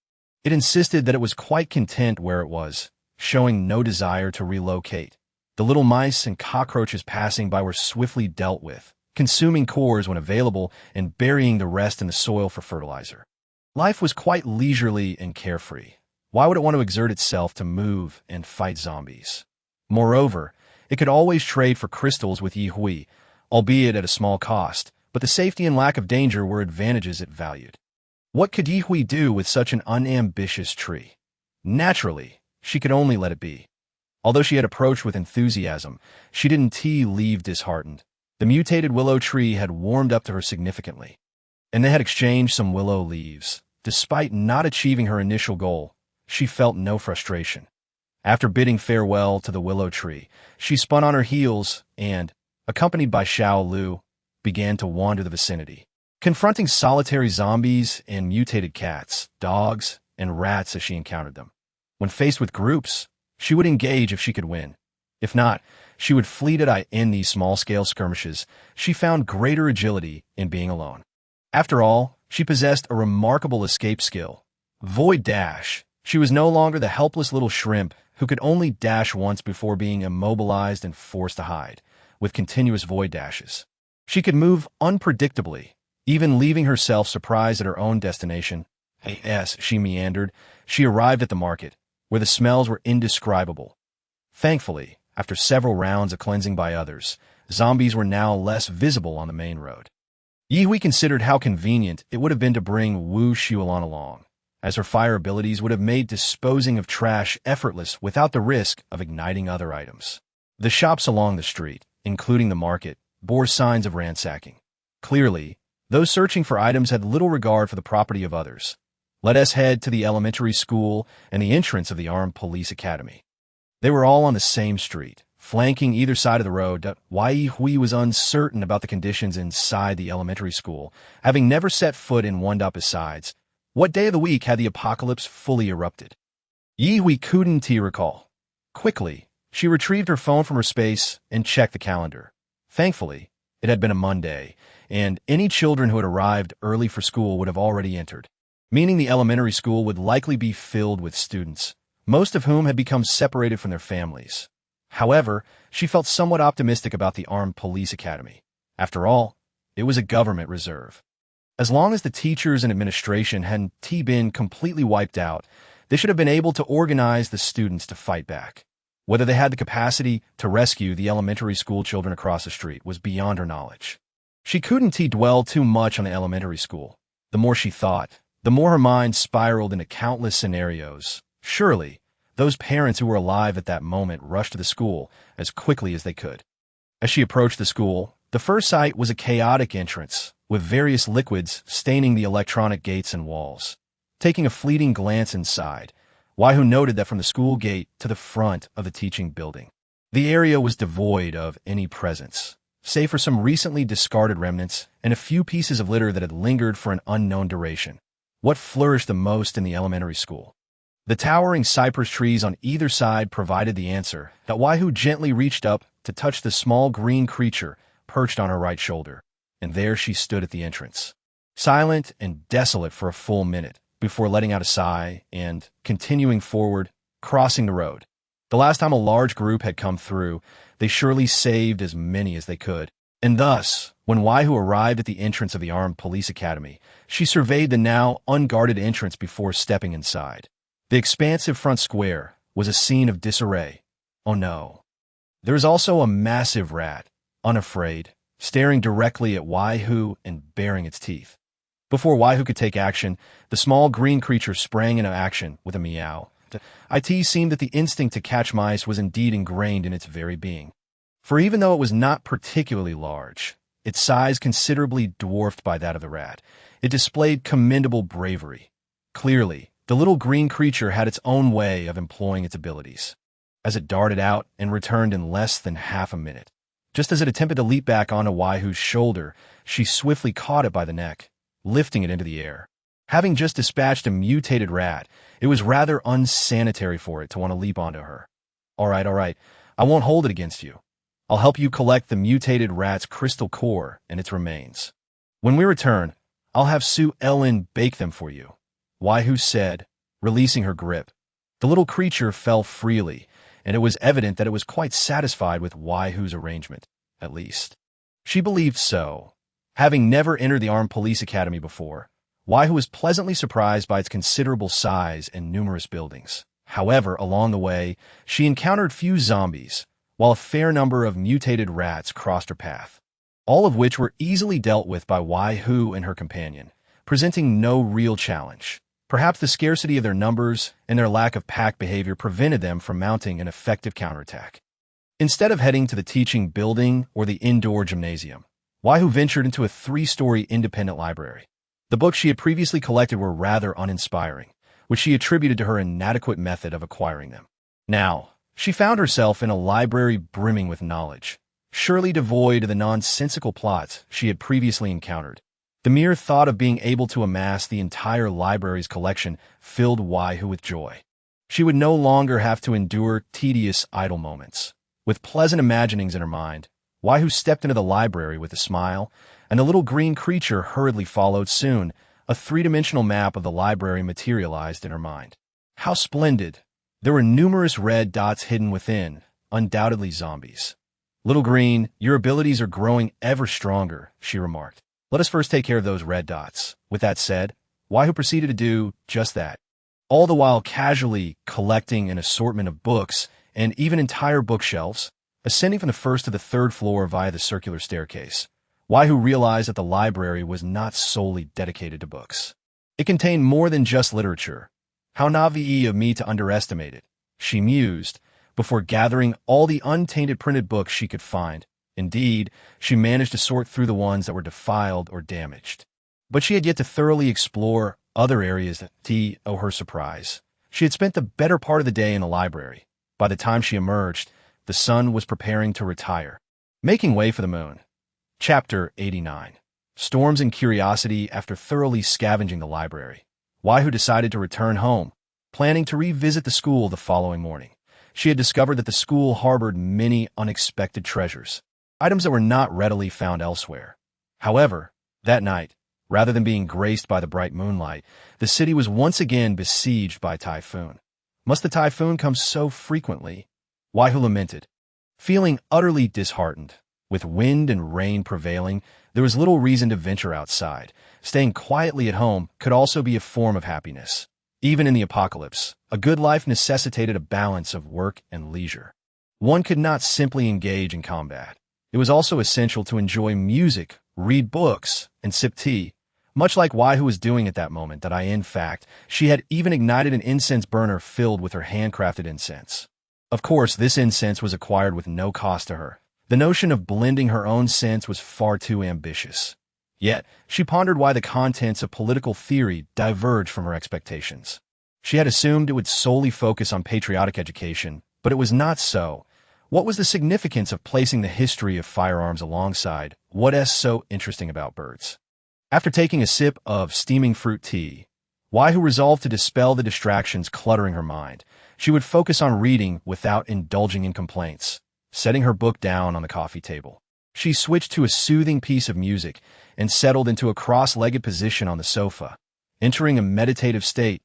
It insisted that it was quite content where it was, showing no desire to relocate. The little mice and cockroaches passing by were swiftly dealt with, consuming cores when available and burying the rest in the soil for fertilizer. Life was quite leisurely and carefree. Why would it want to exert itself to move and fight zombies? Moreover, it could always trade for crystals with Yi Hui, albeit at a small cost, but the safety and lack of danger were advantages it valued. What could Yi Hui do with such an unambitious tree? Naturally, she could only let it be. Although she had approached with enthusiasm, she didn't leave disheartened. The mutated willow tree had warmed up to her significantly, and they had exchanged some willow leaves. Despite not achieving her initial goal, she felt no frustration. After bidding farewell to the willow tree, she spun on her heels and, accompanied by Xiao Lu, began to wander the vicinity. Confronting solitary zombies and mutated cats, dogs, and rats as she encountered them. When faced with groups, she would engage if she could win. If not, she would flee to die. In these small-scale skirmishes, she found greater agility in being alone. After all, she possessed a remarkable escape skill. Void dash. She was no longer the helpless little shrimp who could only dash once before being immobilized and forced to hide, with continuous void dashes. She could move unpredictably, even leaving herself surprised at her own destination. Yes, she meandered. She arrived at the market, where the smells were indescribable. Thankfully, after several rounds of cleansing by others, zombies were now less visible on the main road. Ye considered how convenient it would have been to bring Wu Xiulan along, as her fire abilities would have made disposing of trash effortless without the risk of igniting other items. The shops along the street, including the market, bore signs of ransacking. Clearly, those searching for items had little regard for the property of others. Let us head to the elementary school and the entrance of the armed police academy. They were all on the same street, flanking either side of the road. Ye was uncertain about the conditions inside the elementary school, having never set foot in one. Besides, what day of the week had the apocalypse fully erupted? Ye couldn't recall. Quickly, she retrieved her phone from her space and checked the calendar. Thankfully, it had been a Monday, and any children who had arrived early for school would have already entered, meaning the elementary school would likely be filled with students, most of whom had become separated from their families. However, she felt somewhat optimistic about the Armed Police Academy. After all, it was a government reserve. As long as the teachers and administration hadn't been completely wiped out, they should have been able to organize the students to fight back. Whether they had the capacity to rescue the elementary school children across the street was beyond her knowledge. She couldn't dwell too much on the elementary school. The more she thought, the more her mind spiraled into countless scenarios. Surely, those parents who were alive at that moment rushed to the school as quickly as they could. As she approached the school, the first sight was a chaotic entrance, with various liquids staining the electronic gates and walls. Taking a fleeting glance inside, Ye noted that from the school gate to the front of the teaching building, the area was devoid of any presence, save for some recently discarded remnants and a few pieces of litter that had lingered for an unknown duration. What flourished the most in the elementary school? The towering cypress trees on either side provided the answer. That Ye gently reached up to touch the small green creature perched on her right shoulder, and there she stood at the entrance, silent and desolate for a full minute, before letting out a sigh and continuing forward, crossing the road. The last time a large group had come through, they surely saved as many as they could. And thus, when Ye arrived at the entrance of the Armed Police Academy, she surveyed the now unguarded entrance before stepping inside. The expansive front square was a scene of disarray. Oh no. There was also a massive rat, unafraid, staring directly at Ye and baring its teeth. Before Ye could take action, the small green creature sprang into action with a meow. It seemed that the instinct to catch mice was indeed ingrained in its very being. For even though it was not particularly large, its size considerably dwarfed by that of the rat, it displayed commendable bravery. Clearly, the little green creature had its own way of employing its abilities, as it darted out and returned in less than half a minute. Just as it attempted to leap back onto Yehu's shoulder, she swiftly caught it by the neck, lifting it into the air. Having just dispatched a mutated rat, it was rather unsanitary for it to want to leap onto her. All right, I won't hold it against you. I'll help you collect the mutated rat's crystal core and its remains. When we return, I'll have Sue Ellen bake them for you, Yehu said, releasing her grip. The little creature fell freely, and it was evident that it was quite satisfied with Yehu's arrangement, at least. She believed so. Having never entered the Armed Police Academy before, Yehu was pleasantly surprised by its considerable size and numerous buildings. However, along the way, she encountered few zombies, while a fair number of mutated rats crossed her path, all of which were easily dealt with by Yehu and her companion, presenting no real challenge. Perhaps the scarcity of their numbers and their lack of pack behavior prevented them from mounting an effective counterattack. Instead of heading to the teaching building or the indoor gymnasium, Yehu ventured into a 3-story independent library. The books she had previously collected were rather uninspiring, which she attributed to her inadequate method of acquiring them. Now, she found herself in a library brimming with knowledge, surely devoid of the nonsensical plots she had previously encountered. The mere thought of being able to amass the entire library's collection filled Waihu with joy. She would no longer have to endure tedious idle moments. With pleasant imaginings in her mind, Waihu stepped into the library with a smile, and the little green creature hurriedly followed soon. A three-dimensional map of the library materialized in her mind. How splendid! There were numerous red dots hidden within, undoubtedly zombies. "Little Green, your abilities are growing ever stronger," she remarked. "Let us first take care of those red dots." With that said, Waihu proceeded to do just that, all the while casually collecting an assortment of books and even entire bookshelves. Ascending from the first to the third floor via the circular staircase, Waihu realized that the library was not solely dedicated to books. It contained more than just literature. How naive of me to underestimate it, she mused, before gathering all the untainted printed books she could find. Indeed, she managed to sort through the ones that were defiled or damaged. But she had yet to thoroughly explore other areas that, to her surprise, she had spent the better part of the day in the library. By the time she emerged, the sun was preparing to retire. Making way for the moon. Chapter 89. Storms and curiosity. After thoroughly scavenging the library, Waihu decided to return home, planning to revisit the school the following morning. She had discovered that the school harbored many unexpected treasures, items that were not readily found elsewhere. However, that night, rather than being graced by the bright moonlight, the city was once again besieged by typhoon. Must the typhoon come so frequently? Waihu lamented. Feeling utterly disheartened, with wind and rain prevailing, there was little reason to venture outside. Staying quietly at home could also be a form of happiness. Even in the apocalypse, a good life necessitated a balance of work and leisure. One could not simply engage in combat. It was also essential to enjoy music, read books, and sip tea, much like Waihu was doing at that moment. In fact, she had even ignited an incense burner filled with her handcrafted incense. Of course, this incense was acquired with no cost to her. The notion of blending her own scents was far too ambitious. Yet, she pondered why the contents of political theory diverged from her expectations. She had assumed it would solely focus on patriotic education, but it was not so. What was the significance of placing the history of firearms alongside what is so interesting about birds? After taking a sip of steaming fruit tea, Waihu resolved to dispel the distractions cluttering her mind. She would focus on reading without indulging in complaints. Setting her book down on the coffee table, she switched to a soothing piece of music and settled into a cross-legged position on the sofa, entering a meditative state.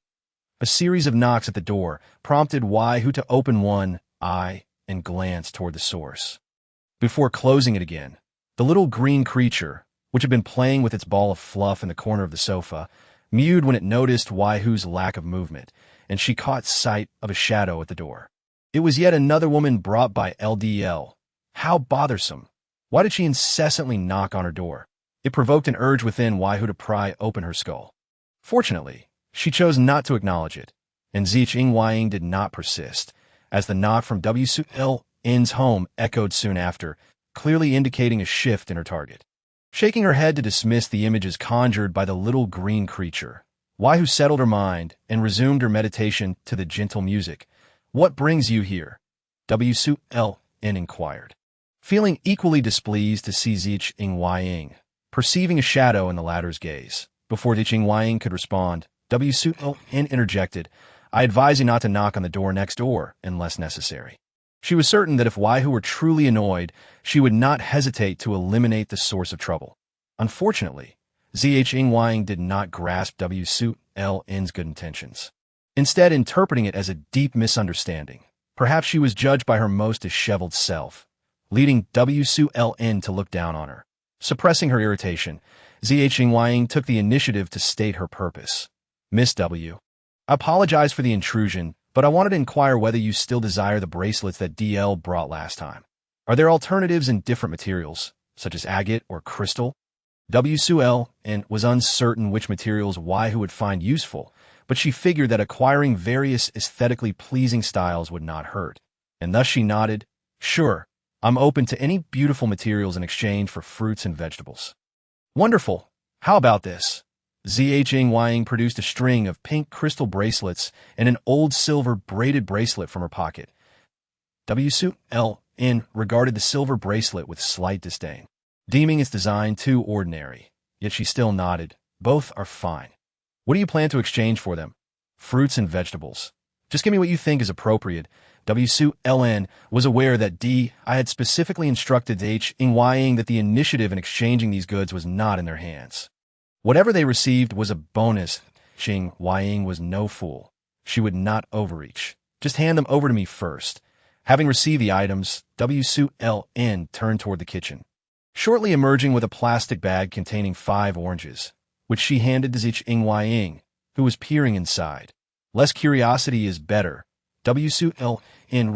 A series of knocks at the door prompted Waihu to open one eye and glance toward the source. Before closing it again, the little green creature, which had been playing with its ball of fluff in the corner of the sofa, mewed when it noticed Waihu's lack of movement, and she caught sight of a shadow at the door. It was yet another woman brought by LDL. How bothersome! Why did she incessantly knock on her door? It provoked an urge within Waihu to pry open her skull. Fortunately, she chose not to acknowledge it, and Discharged did not persist, as the knock from WLN's home echoed soon after, clearly indicating a shift in her target. Shaking her head to dismiss the images conjured by the little green creature, Waihu settled her mind and resumed her meditation to the gentle music. "What brings you here?" WLN inquired. Feeling equally displeased to see Discharged, perceiving a shadow in the latter's gaze. Before Discharged could respond, WLN interjected, "I advise you not to knock on the door next door unless necessary." She was certain that if Waihu were truly annoyed, she would not hesitate to eliminate the source of trouble. Unfortunately, Discharged did not grasp WLN's good intentions, instead interpreting it as a deep misunderstanding. Perhaps she was judged by her most disheveled self, leading WLN to look down on her. Suppressing her irritation, Discharged took the initiative to state her purpose. "Miss W. I apologize for the intrusion, but I wanted to inquire whether you still desire the bracelets that DL brought last time. Are there alternatives in different materials, such as agate or crystal?" WLN was uncertain which materials Waihu would find useful, but she figured that acquiring various aesthetically pleasing styles would not hurt, and thus she nodded. "Sure, I'm open to any beautiful materials in exchange for fruits and vegetables." "Wonderful! How about this?" Discharged produced a string of pink crystal bracelets and an old silver braided bracelet from her pocket. WLN regarded the silver bracelet with slight disdain, deeming its design too ordinary. yet she still nodded. Both are fine. What do you plan to exchange for them? Fruits and vegetables. Just give me what you think is appropriate. WSULN was aware that I had specifically instructed INVINCIBLE that the initiative in exchanging these goods was not in their hands. Whatever they received was a bonus. INVINCIBLE was no fool. She would not overreach. Just hand them over to me first. Having received the items, WSULN turned toward the kitchen, shortly emerging with a plastic bag containing 5 oranges, which she handed to INVINCIBLE, who was peering inside. Less curiosity is better, WSULN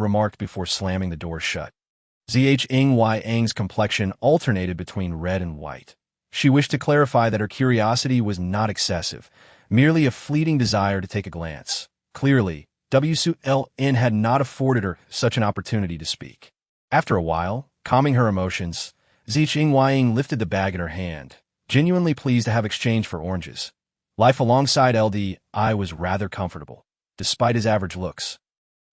remarked before slamming the door shut. INVINCIBLE's complexion alternated between red and white. She wished to clarify that her curiosity was not excessive, merely a fleeting desire to take a glance. Clearly, WSULN had not afforded her such an opportunity to speak. After a while, calming her emotions, INVINCIBLE lifted the bag in her hand, genuinely pleased to have exchanged for oranges. Life alongside LDI was rather comfortable, despite his average looks,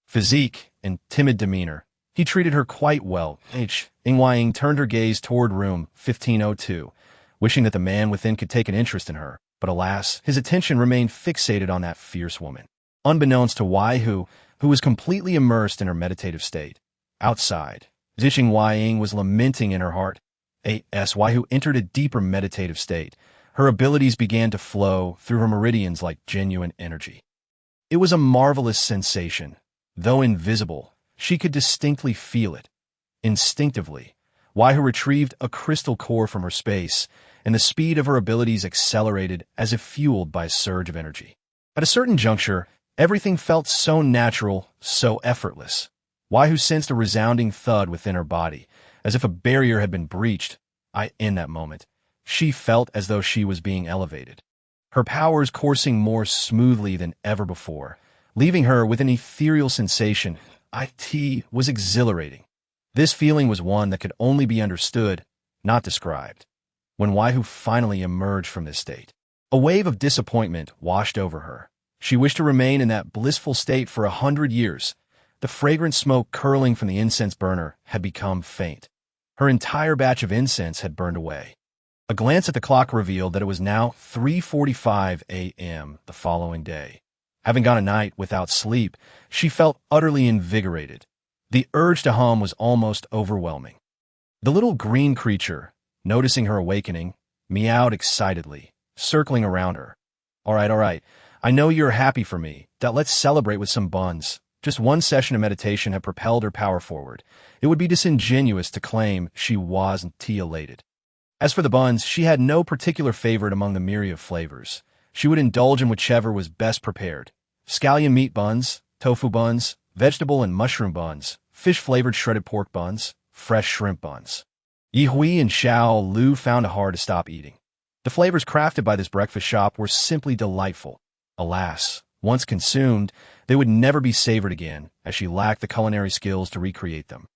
physique, and timid demeanor. He treated her quite well. INVINCIBLE turned her gaze toward room 1502, wishing that the man within could take an interest in her, but alas, his attention remained fixated on that fierce woman. Unbeknownst to who was completely immersed in her meditative state. Outside, INVINCIBLE was lamenting in her heart. Who entered a deeper meditative state. Her abilities began to flow through her meridians like genuine energy. It was a marvelous sensation. Though invisible, she could distinctly feel it. Instinctively, who retrieved a crystal core from her space, and the speed of her abilities accelerated as if fueled by a surge of energy. At a certain juncture, everything felt so natural, so effortless. Who sensed a resounding thud within her body, as if a barrier had been breached. In that moment, she felt as though she was being elevated, her powers coursing more smoothly than ever before, leaving her with an ethereal sensation. It was exhilarating. This feeling was one that could only be understood, not described. When Waihu finally emerged from this state, a wave of disappointment washed over her. She wished to remain in that blissful state for 100 years. The fragrant smoke curling from the incense burner had become faint. Her entire batch of incense had burned away. A glance at the clock revealed that it was now 3:45 a.m. the following day. Having gone a night without sleep, she felt utterly invigorated. The urge to hum was almost overwhelming. The little green creature, noticing her awakening, meowed excitedly, circling around her. All right. I know you're happy for me. Let's celebrate with some buns. Just one session of meditation had propelled her power forward. It would be disingenuous to claim she wasn't elated. As for the buns, she had no particular favorite among the myriad of flavors. She would indulge in whichever was best prepared. Scallion meat buns, tofu buns, vegetable and mushroom buns, fish-flavored shredded pork buns, fresh shrimp buns. Yi Hui and Xiao Lu found it hard to stop eating. The flavors crafted by this breakfast shop were simply delightful. Alas, once consumed, they would never be savored again, as she lacked the culinary skills to recreate them.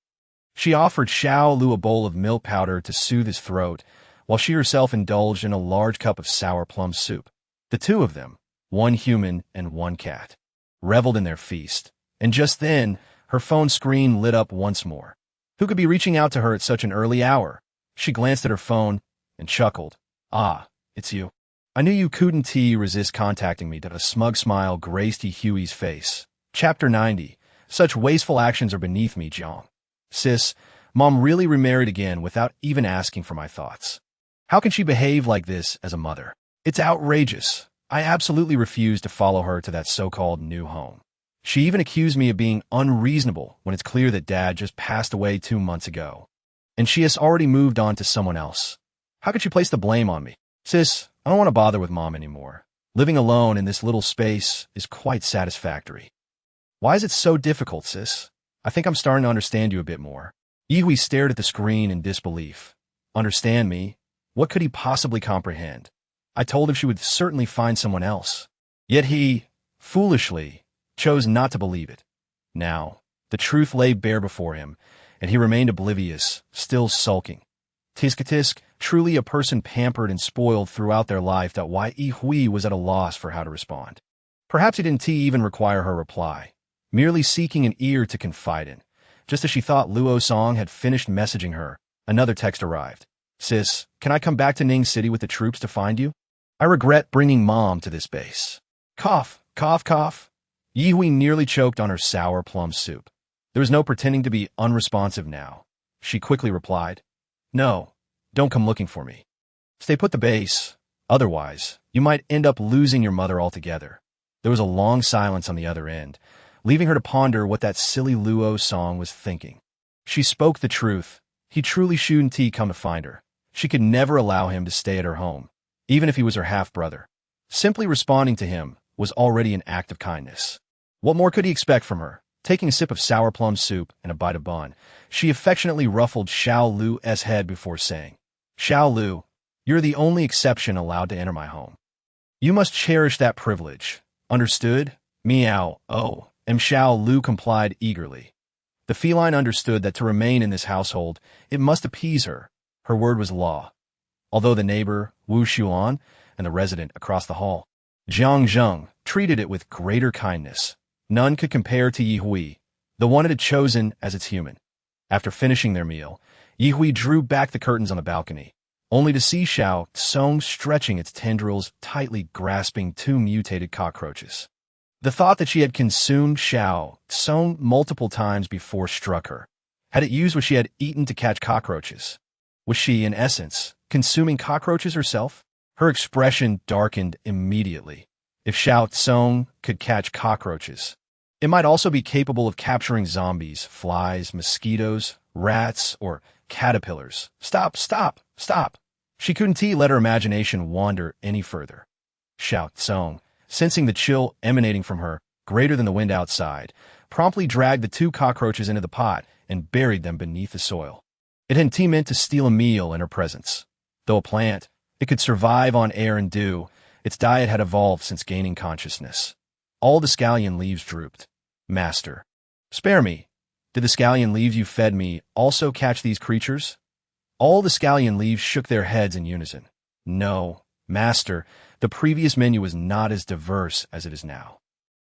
She offered Xiao Lu a bowl of milk powder to soothe his throat, while she herself indulged in a large cup of sour plum soup. The two of them, one human and one cat, reveled in their feast, and just then, her phone screen lit up once more. Who could be reaching out to her at such an early hour? She glanced at her phone and chuckled. It's you. I knew you couldn't resist contacting me. A smug smile graced Huey's face. Chapter 90. Such wasteful actions are beneath me, Jiang. Sis, Mom really remarried again without even asking for my thoughts. How can she behave like this as a mother? It's outrageous. I absolutely refuse to follow her to that so-called new home. She even accused me of being unreasonable when it's clear that Dad just passed away 2 months ago. And she has already moved on to someone else. How could she place the blame on me? Sis, I don't want to bother with Mom anymore. Living alone in this little space is quite satisfactory. Why is it so difficult, sis? I think I'm starting to understand you a bit more. Yihui stared at the screen in disbelief. Understand me? What could he possibly comprehend? I told him she would certainly find someone else. Yet he, foolishly, chose not to believe it. Now, the truth lay bare before him, and he remained oblivious, still sulking. Tisk, truly a person pampered and spoiled throughout their life. Why Yihui was at a loss for how to respond. Perhaps he didn't even require her reply, merely seeking an ear to confide in. Just as she thought Luo Song had finished messaging her, another text arrived. Sis, can I come back to Ning City with the troops to find you? I regret bringing Mom to this base. Cough, cough, cough. Ye Hui nearly choked on her sour plum soup. There was no pretending to be unresponsive now. She quickly replied, No, don't come looking for me. Stay put the base. Otherwise, you might end up losing your mother altogether. There was a long silence on the other end, leaving her to ponder what that silly Luo song was thinking. She spoke the truth. He truly shouldn't come to find her. She could never allow him to stay at her home, even if he was her half-brother. Simply responding to him was already an act of kindness. What more could he expect from her? Taking a sip of sour plum soup and a bite of bun, she affectionately ruffled Xiao Lu's head before saying, Xiao Lu, you're the only exception allowed to enter my home. You must cherish that privilege. Understood? Meow. Oh, and Xiao Lu complied eagerly. The feline understood that to remain in this household, it must appease her. Her word was law. Although the neighbor, Wu Xuan, and the resident across the hall, Jiang Zheng, treated it with greater kindness, none could compare to Ye Hui, the one it had chosen as its human. After finishing their meal, Ye Hui drew back the curtains on the balcony, only to see Xiao Tsong stretching its tendrils, tightly grasping two mutated cockroaches. The thought that she had consumed Xiao Tsong multiple times before struck her. Had it used what she had eaten to catch cockroaches? Was she, in essence, consuming cockroaches herself? Her expression darkened immediately. If Xiao Tsong could catch cockroaches, it might also be capable of capturing zombies, flies, mosquitoes, rats, or caterpillars. Stop, stop, stop. She couldn't let her imagination wander any further. Xiao Tsong, sensing the chill emanating from her, greater than the wind outside, promptly dragged the two cockroaches into the pot and buried them beneath the soil. It hadn't meant to steal a meal in her presence. Though a plant, it could survive on air and dew. Its diet had evolved since gaining consciousness. All the scallion leaves drooped. Master, spare me. Did the scallion leaves you fed me also catch these creatures? All the scallion leaves shook their heads in unison. No, Master, the previous menu was not as diverse as it is now.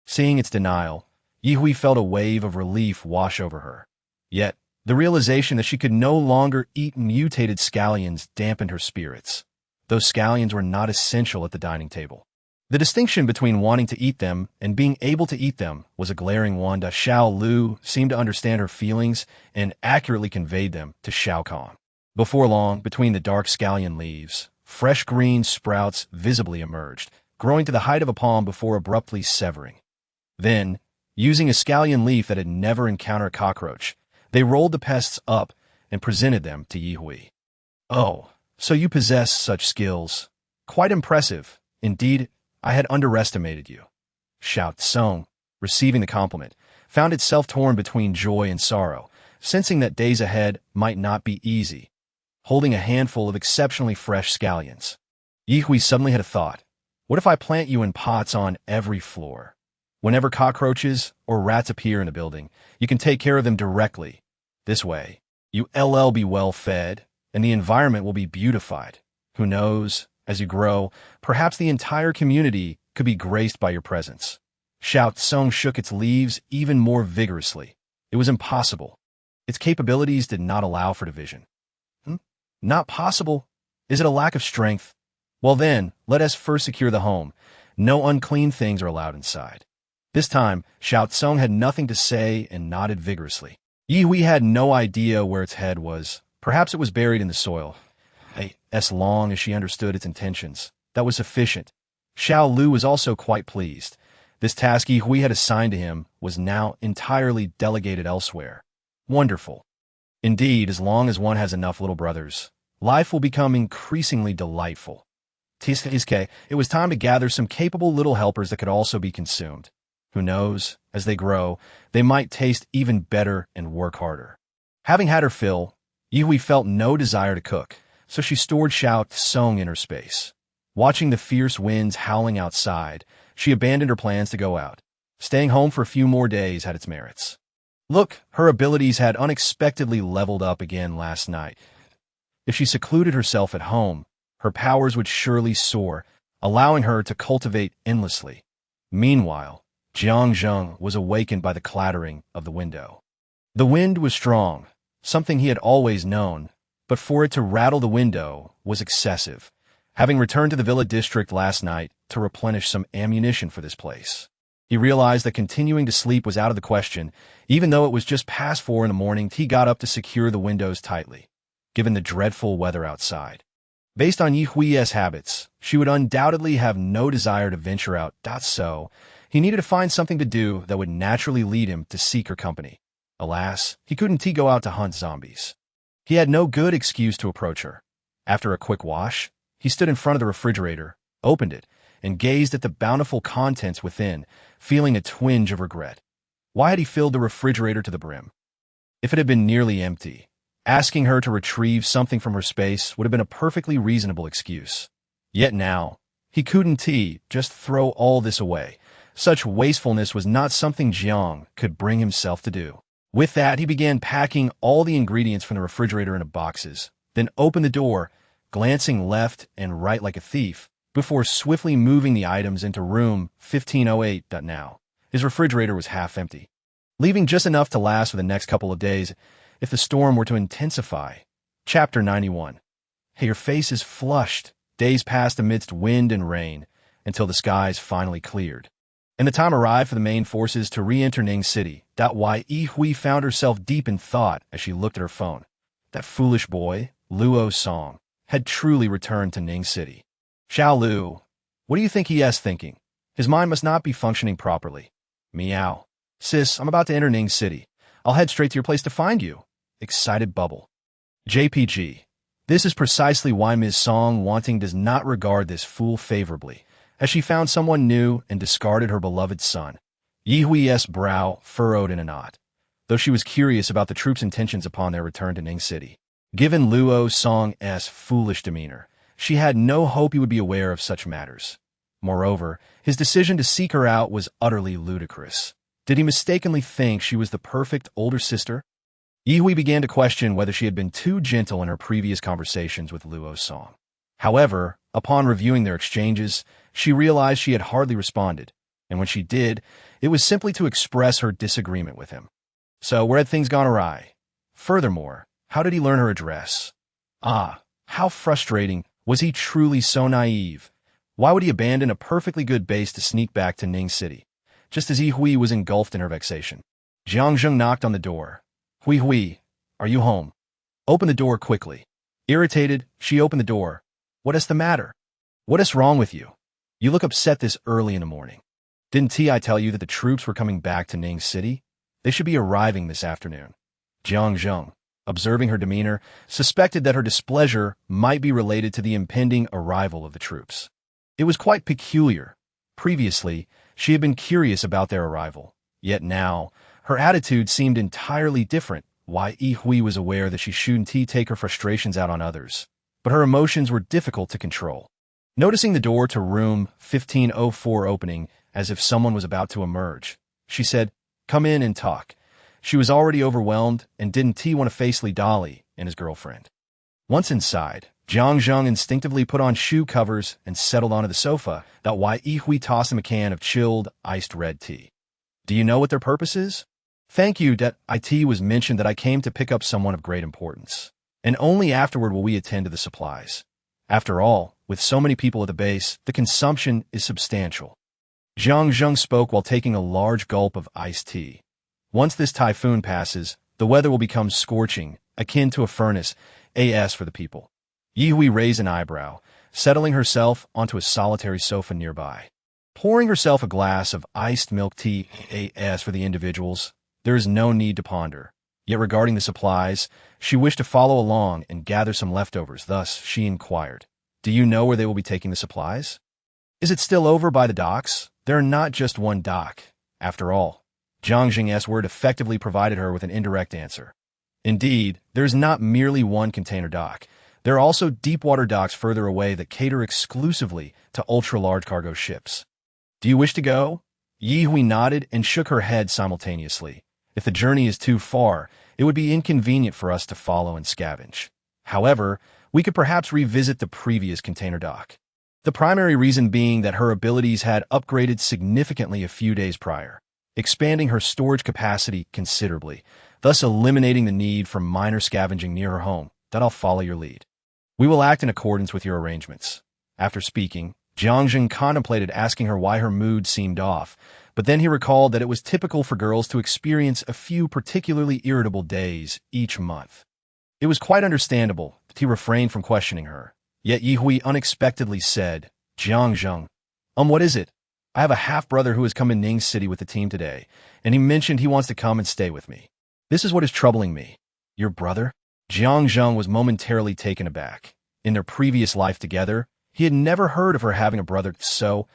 Seeing its denial, Ye Hui felt a wave of relief wash over her. Yet, the realization that she could no longer eat mutated scallions dampened her spirits. Those scallions were not essential at the dining table. The distinction between wanting to eat them and being able to eat them was a glaring one. Xiao Lu seemed to understand her feelings and accurately conveyed them to Xiao Kong. Before long, between the dark scallion leaves, fresh green sprouts visibly emerged, growing to the height of a palm before abruptly severing. Then, using a scallion leaf that had never encountered a cockroach, they rolled the pests up and presented them to Ye Hui. Oh, so you possess such skills. Quite impressive. Indeed, I had underestimated you. Xiao Tsong, receiving the compliment, found itself torn between joy and sorrow, sensing that days ahead might not be easy. Holding a handful of exceptionally fresh scallions, Ye Hui suddenly had a thought. What if I plant you in pots on every floor? Whenever cockroaches or rats appear in a building, you can take care of them directly. This way, you'll be well fed, and the environment will be beautified. Who knows, as you grow, perhaps the entire community could be graced by your presence. Xiao Tsong shook its leaves even more vigorously. It was impossible. Its capabilities did not allow for division. Not possible? Is it a lack of strength? Well then, let us first secure the home. No unclean things are allowed inside. This time, Xiao Tsong had nothing to say and nodded vigorously. Ye Hui had no idea where its head was. Perhaps it was buried in the soil. As long as she understood its intentions, that was sufficient. Xiao Lu was also quite pleased. This task Ye Hui had assigned to him was now entirely delegated elsewhere. Wonderful. Indeed, as long as one has enough little brothers, life will become increasingly delightful. It was time to gather some capable little helpers that could also be consumed. Who knows, as they grow, they might taste even better and work harder. Having had her fill, Ye Hui felt no desire to cook, so she stored Xiao Tsong in her space. Watching the fierce winds howling outside, she abandoned her plans to go out. Staying home for a few more days had its merits. Look, her abilities had unexpectedly leveled up again last night. If she secluded herself at home, her powers would surely soar, allowing her to cultivate endlessly. Meanwhile, Jiang Zheng was awakened by the clattering of the window. The wind was strong, something he had always known, but for it to rattle the window was excessive, having returned to the Villa district last night to replenish some ammunition for this place. He realized that continuing to sleep was out of the question. Even though it was just past 4 in the morning, he got up to secure the windows tightly, given the dreadful weather outside. Based on Ye Hui's habits, she would undoubtedly have no desire to venture out. So, he needed to find something to do that would naturally lead him to seek her company. Alas, he couldn't go out to hunt zombies. He had no good excuse to approach her. After a quick wash, he stood in front of the refrigerator, opened it, and gazed at the bountiful contents within, feeling a twinge of regret. Why had he filled the refrigerator to the brim? If it had been nearly empty, asking her to retrieve something from her space would have been a perfectly reasonable excuse. Yet now, he couldn't just throw all this away. Such wastefulness was not something Jiang could bring himself to do. With that, he began packing all the ingredients from the refrigerator into boxes, then opened the door, glancing left and right like a thief, before swiftly moving the items into room 1508. Now, his refrigerator was half empty, leaving just enough to last for the next couple of days if the storm were to intensify. Chapter 91. Hey, your face is flushed. Days passed amidst wind and rain, until the skies finally cleared, and the time arrived for the main forces to re-enter Ning City. Ye Hui found herself deep in thought as she looked at her phone. That foolish boy, Luo Song, had truly returned to Ning City. Xiao Lu, what do you think he is thinking? His mind must not be functioning properly. Meow. Sis, I'm about to enter Ning City. I'll head straight to your place to find you. Excited bubble. JPG. This is precisely why Ms. Song Wanting does not regard this fool favorably, as she found someone new and discarded her beloved son. Ye Hui's brow furrowed in a knot, though she was curious about the troops' intentions upon their return to Ning City. Given Luo Song's foolish demeanor, she had no hope he would be aware of such matters. Moreover, his decision to seek her out was utterly ludicrous. Did he mistakenly think she was the perfect older sister? Ye Hui began to question whether she had been too gentle in her previous conversations with Luo Song. However, upon reviewing their exchanges, she realized she had hardly responded, and when she did, it was simply to express her disagreement with him. So where had things gone awry? Furthermore, how did he learn her address? How frustrating. Was he truly so naive? Why would he abandon a perfectly good base to sneak back to Ning City, just as Ye Hui was engulfed in her vexation? Jiang Zheng knocked on the door. Hui, are you home? Open the door quickly. Irritated, she opened the door. What is the matter? What is wrong with you? You look upset this early in the morning. Didn't I tell you that the troops were coming back to Ning City? They should be arriving this afternoon. Jiang Zheng, observing her demeanor, suspected that her displeasure might be related to the impending arrival of the troops. It was quite peculiar. Previously, she had been curious about their arrival, yet now, her attitude seemed entirely different. Ye Hui was aware that she shouldn't take her frustrations out on others, but her emotions were difficult to control. Noticing the door to room 1504 opening as if someone was about to emerge, she said, "Come in and talk." She was already overwhelmed and didn't want to face Li Dali and his girlfriend. Once inside, Jiang Zheng instinctively put on shoe covers and settled onto the sofa. Ye Hui tossed him a can of chilled, iced red tea. Do you know what their purpose is? Thank you. It was mentioned that I came to pick up someone of great importance, and only afterward will we attend to the supplies. After all, with so many people at the base, the consumption is substantial. Jiang Zheng spoke while taking a large gulp of iced tea. Once this typhoon passes, the weather will become scorching, akin to a furnace, for the people. Ye Hui raised an eyebrow, settling herself onto a solitary sofa nearby. Pouring herself a glass of iced milk tea, for the individuals, there is no need to ponder. Yet regarding the supplies, she wished to follow along and gather some leftovers. Thus, she inquired, "Do you know where they will be taking the supplies? Is it still over by the docks? There are not just one dock, after all." Jiang Zheng's word effectively provided her with an indirect answer. Indeed, there is not merely one container dock. There are also deep-water docks further away that cater exclusively to ultra-large cargo ships. Do you wish to go? Ye Hui nodded and shook her head simultaneously. If the journey is too far, it would be inconvenient for us to follow and scavenge. However, we could perhaps revisit the previous container dock. The primary reason being that her abilities had upgraded significantly a few days prior, expanding her storage capacity considerably, thus eliminating the need for minor scavenging near her home. that I'll follow your lead. We will act in accordance with your arrangements." After speaking, Jiangjun contemplated asking her why her mood seemed off, but then he recalled that it was typical for girls to experience a few particularly irritable days each month. It was quite understandable that he refrained from questioning her. Yet Ye Hui unexpectedly said, "Jiangjun, what is it? I have a half-brother who has come in Ning City with the team today, and he mentioned he wants to come and stay with me. This is what is troubling me." "Your brother?" Jiangjun was momentarily taken aback. In their previous life together, he had never heard of her having a brother, so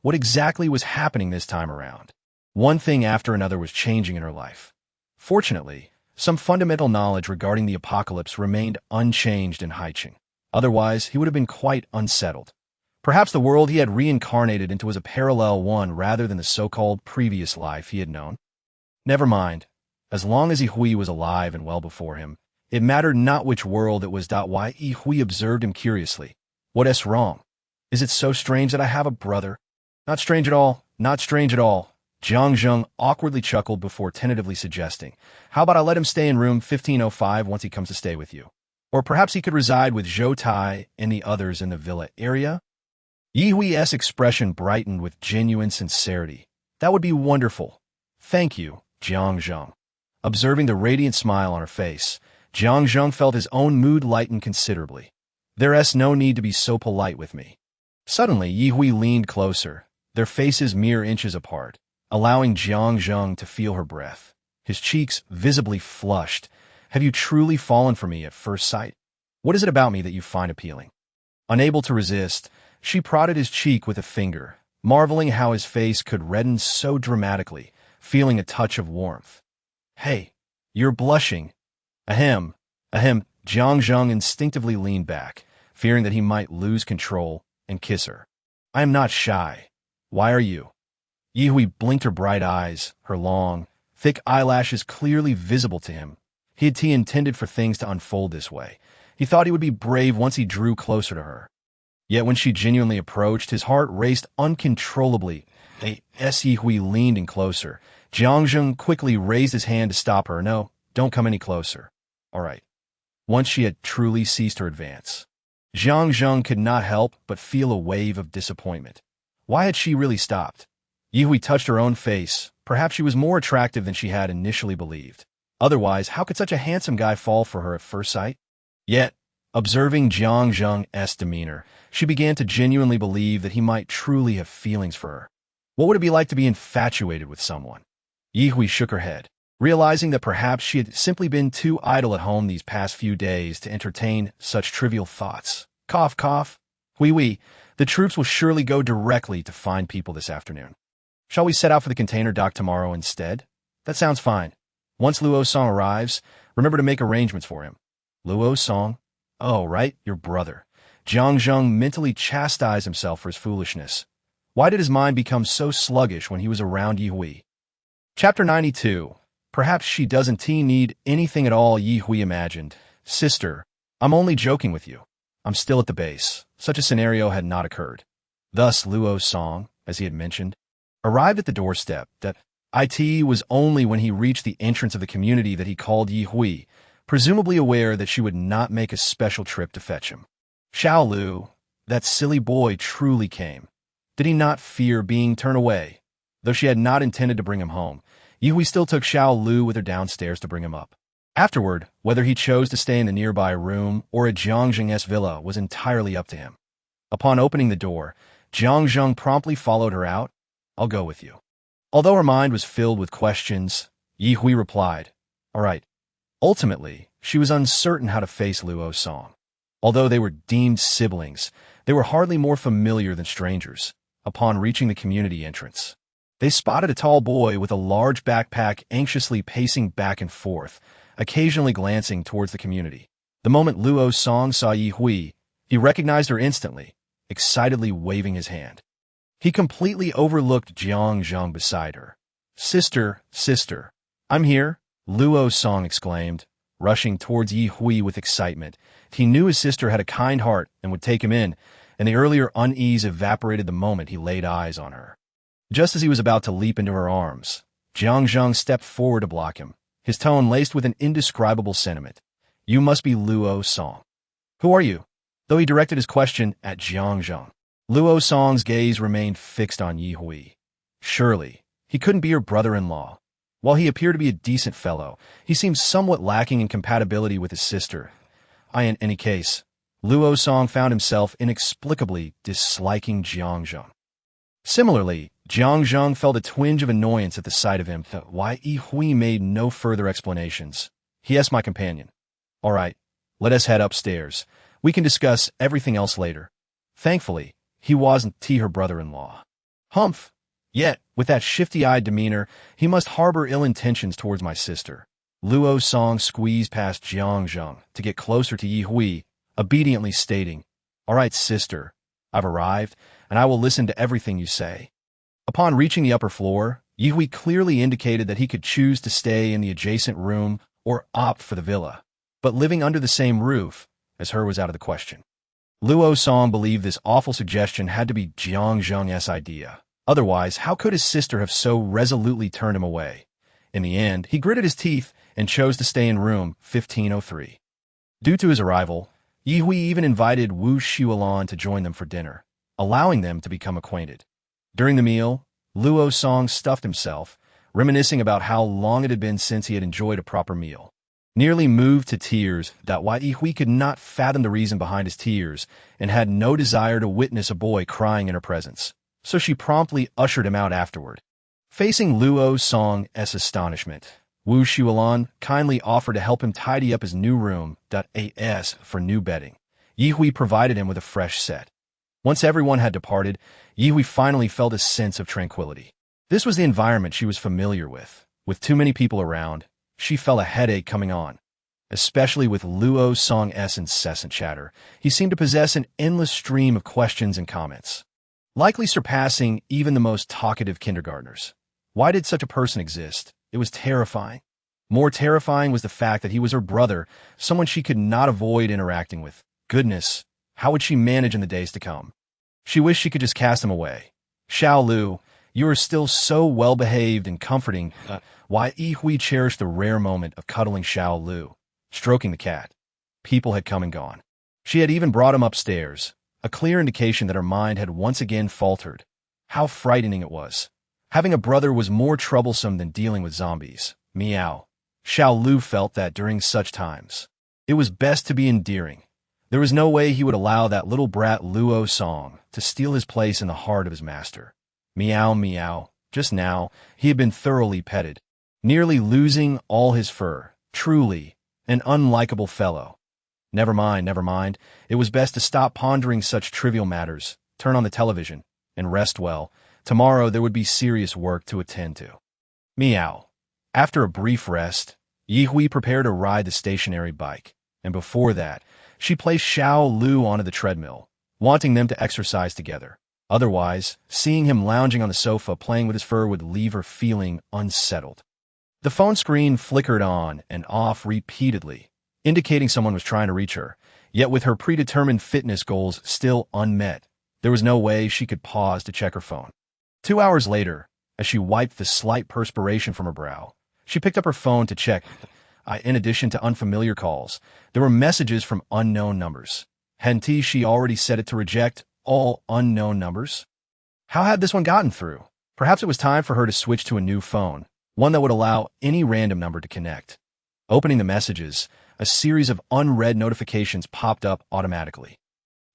what exactly was happening this time around? One thing after another was changing in her life. Fortunately, some fundamental knowledge regarding the apocalypse remained unchanged in Haicheng. Otherwise, he would have been quite unsettled. Perhaps the world he had reincarnated into was a parallel one rather than the so-called previous life he had known. Never mind. As long as Ye Hui was alive and well before him, it mattered not which world it was. Why? Ye Hui observed him curiously. "What is wrong? Is it so strange that I have a brother?" "Not strange at all. Not strange at all." Jiangjun awkwardly chuckled before tentatively suggesting, "How about I let him stay in room 1505 once he comes to stay with you? Or perhaps he could reside with Zhou Tai and the others in the villa area?" Ye Hui's expression brightened with genuine sincerity. "That would be wonderful. Thank you, Jiangjun." Observing the radiant smile on her face, Jiangjun felt his own mood lighten considerably. "There's no need to be so polite with me." Suddenly, Ye Hui leaned closer, their faces mere inches apart, allowing Jiangjun to feel her breath. His cheeks visibly flushed. "Have you truly fallen for me at first sight? What is it about me that you find appealing?" Unable to resist, she prodded his cheek with a finger, marveling how his face could redden so dramatically, feeling a touch of warmth. "Hey, you're blushing." Ahem, ahem. Jiangjun instinctively leaned back, fearing that he might lose control, and kiss her. "I am not shy. Why are you?" Ye Hui blinked her bright eyes, her long, thick eyelashes clearly visible to him. He had intended for things to unfold this way. He thought he would be brave once he drew closer to her. Yet when she genuinely approached, his heart raced uncontrollably. As Ye Hui leaned in closer, Jiangjun quickly raised his hand to stop her. "No, don't come any closer." "All right." Once she had truly ceased her advance, Jiangjun could not help but feel a wave of disappointment. Why had she really stopped? Ye Hui touched her own face. Perhaps she was more attractive than she had initially believed. Otherwise, how could such a handsome guy fall for her at first sight? Yet, observing Jiangjun's demeanor, she began to genuinely believe that he might truly have feelings for her. What would it be like to be infatuated with someone? Ye Hui shook her head, realizing that perhaps she had simply been too idle at home these past few days to entertain such trivial thoughts. Cough, cough. Oui, the troops will surely go directly to find people this afternoon. Shall we set out for the container dock tomorrow instead? That sounds fine. Once Luo Song arrives, remember to make arrangements for him. Luo Song? Oh, right, your brother. Jiangjun mentally chastised himself for his foolishness. Why did his mind become so sluggish when he was around Ye Hui? Chapter 92. Perhaps she doesn't need anything at all, Ye Hui imagined. Sister, I'm only joking with you. I'm still at the base. Such a scenario had not occurred. Thus, Luo Song, as he had mentioned, arrived at the doorstep. That it was only when he reached the entrance of the community that he called Ye Hui, presumably aware that she would not make a special trip to fetch him. Xiao Lu, that silly boy, truly came. Did he not fear being turned away? Though she had not intended to bring him home, Ye Hui still took Xiao Lu with her downstairs to bring him up. Afterward, whether he chose to stay in the nearby room or at Jiangjung's villa was entirely up to him. Upon opening the door, Jiangjung promptly followed her out. I'll go with you. Although her mind was filled with questions, Ye Hui replied, all right. Ultimately, she was uncertain how to face Luo Song. Although they were deemed siblings, they were hardly more familiar than strangers. Upon reaching the community entrance, they spotted a tall boy with a large backpack anxiously pacing back and forth, occasionally glancing towards the community. The moment Luo Song saw Ye Hui, he recognized her instantly, excitedly waving his hand. He completely overlooked Jiangjun beside her. Sister, I'm here, Luo Song exclaimed, rushing towards Ye Hui with excitement. He knew his sister had a kind heart and would take him in, and the earlier unease evaporated the moment he laid eyes on her. Just as he was about to leap into her arms, Jiangjun stepped forward to block him, his tone laced with an indescribable sentiment. You must be Luo Song. Who are you? Though he directed his question at Jiang Zheng, Luo Song's gaze remained fixed on Yi Hui. Surely, he couldn't be her brother-in-law. While he appeared to be a decent fellow, he seemed somewhat lacking in compatibility with his sister. In any case, Luo Song found himself inexplicably disliking Jiang Zheng. Similarly, Jiang Zheng felt a twinge of annoyance at the sight of him. Why Yi Hui made no further explanations. He asked my companion, "All right, let us head upstairs. We can discuss everything else later." Thankfully, he wasn't her brother-in-law. Humph! Yet, with that shifty-eyed demeanor, he must harbor ill intentions towards my sister. Luo Song squeezed past Jiang Zheng to get closer to Yi Hui, obediently stating, "All right, sister, I've arrived, and I will listen to everything you say." Upon reaching the upper floor, Yi Hui clearly indicated that he could choose to stay in the adjacent room or opt for the villa, but living under the same roof as her was out of the question. Luo Song believed this awful suggestion had to be Jiang Zheng's idea. Otherwise, how could his sister have so resolutely turned him away? In the end, he gritted his teeth and chose to stay in room 1503. Due to his arrival, Yi Hui even invited Wu Xiulan to join them for dinner, allowing them to become acquainted. During the meal, Luo Song stuffed himself, reminiscing about how long it had been since he had enjoyed a proper meal. Nearly moved to tears, Yi Hui could not fathom the reason behind his tears and had no desire to witness a boy crying in her presence, so she promptly ushered him out afterward. Facing Luo Song's astonishment, Wu Xiulan kindly offered to help him tidy up his new room. As for new bedding, Yi Hui provided him with a fresh set. Once everyone had departed, Yi Hui finally felt a sense of tranquility. This was the environment she was familiar with. With too many people around, she felt a headache coming on. Especially with Luo Song's incessant chatter, he seemed to possess an endless stream of questions and comments, likely surpassing even the most talkative kindergartners. Why did such a person exist? It was terrifying. More terrifying was the fact that he was her brother, someone she could not avoid interacting with. Goodness, how would she manage in the days to come? She wished she could just cast him away. Xiao Lu, you are still so well-behaved and comforting. Yi Hui cherished the rare moment of cuddling Xiao Lu, stroking the cat. People had come and gone. She had even brought him upstairs, a clear indication that her mind had once again faltered. How frightening it was. Having a brother was more troublesome than dealing with zombies. Meow. Xiao Lu felt that during such times, it was best to be endearing. There was no way he would allow that little brat Luo Song to steal his place in the heart of his master. Meow, meow. Just now, he had been thoroughly petted, nearly losing all his fur. Truly, an unlikable fellow. Never mind, never mind. It was best to stop pondering such trivial matters, turn on the television, and rest well. Tomorrow there would be serious work to attend to. Meow. After a brief rest, Yi Hui prepared to ride the stationary bike, and before that, she placed Xiao Lu onto the treadmill, wanting them to exercise together. Otherwise, seeing him lounging on the sofa playing with his fur would leave her feeling unsettled. The phone screen flickered on and off repeatedly, indicating someone was trying to reach her, yet with her predetermined fitness goals still unmet, there was no way she could pause to check her phone. 2 hours later, as she wiped the slight perspiration from her brow, she picked up her phone to check. In addition to unfamiliar calls, there were messages from unknown numbers. Hadn't she already set it to reject all unknown numbers? How had this one gotten through? Perhaps it was time for her to switch to a new phone, one that would allow any random number to connect. Opening the messages, a series of unread notifications popped up automatically.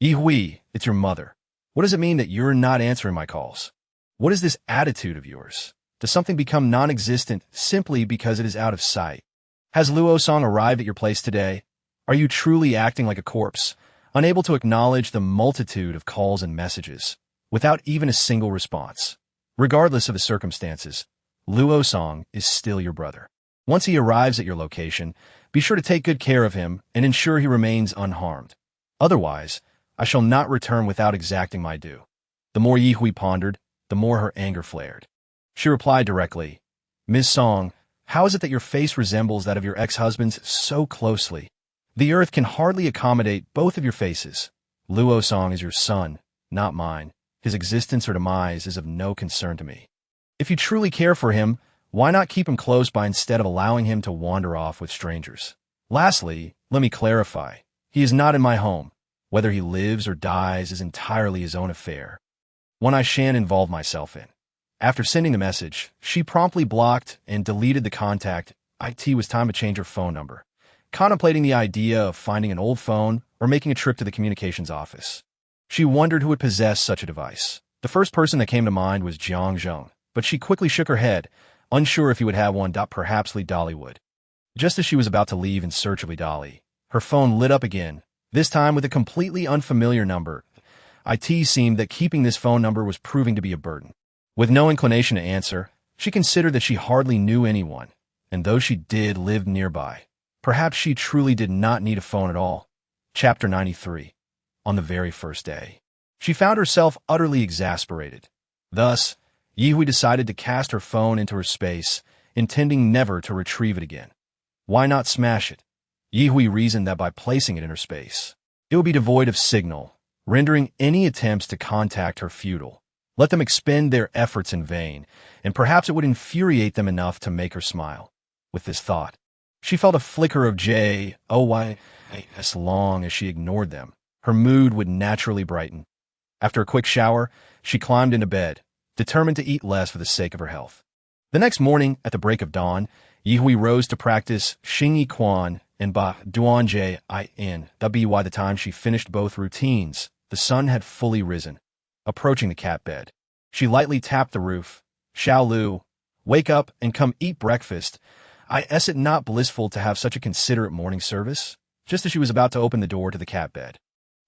Yi Hui, it's your mother. What does it mean that you're not answering my calls? What is this attitude of yours? Does something become non-existent simply because it is out of sight? Has Luo Song arrived at your place today? Are you truly acting like a corpse, unable to acknowledge the multitude of calls and messages, without even a single response? Regardless of the circumstances, Luo Song is still your brother. Once he arrives at your location, be sure to take good care of him and ensure he remains unharmed. Otherwise, I shall not return without exacting my due. The more Yi Hui pondered, the more her anger flared. She replied directly, Ms. Song, how is it that your face resembles that of your ex-husband's so closely? The earth can hardly accommodate both of your faces. Luo Song is your son, not mine. His existence or demise is of no concern to me. If you truly care for him, why not keep him close by instead of allowing him to wander off with strangers? Lastly, Let me clarify. He is not in my home. Whether he lives or dies is entirely his own affair. One I shan't involve myself in. After sending the message, she promptly blocked and deleted the contact. It was time to change her phone number, contemplating the idea of finding an old phone or making a trip to the communications office. She wondered who would possess such a device. The first person that came to mind was Jiang Zheng, but she quickly shook her head, unsure if he would have one. Perhaps Li Dali would. Just as she was about to leave in search of Li Dali, her phone lit up again, this time with a completely unfamiliar number. It seemed that keeping this phone number was proving to be a burden. With no inclination to answer, she considered that she hardly knew anyone, and though she did live nearby, perhaps she truly did not need a phone at all. Chapter 93. On the very first day, she found herself utterly exasperated. Thus, Ye decided to cast her phone into her space, intending never to retrieve it again. Why not smash it? Ye reasoned that by placing it in her space, it would be devoid of signal, rendering any attempts to contact her futile. Let them expend their efforts in vain, and perhaps it would infuriate them enough to make her smile. With this thought, she felt a flicker of joy. As long as she ignored them, her mood would naturally brighten. After a quick shower, she climbed into bed, determined to eat less for the sake of her health. The next morning, at the break of dawn, Ye rose to practice Xingyi Quan and Ba Duanjie In. By the time she finished both routines, the sun had fully risen. Approaching the cat bed, she lightly tapped the roof. Xiao Lu, wake up and come eat breakfast. Is it not blissful to have such a considerate morning service? Just as she was about to open the door to the cat bed,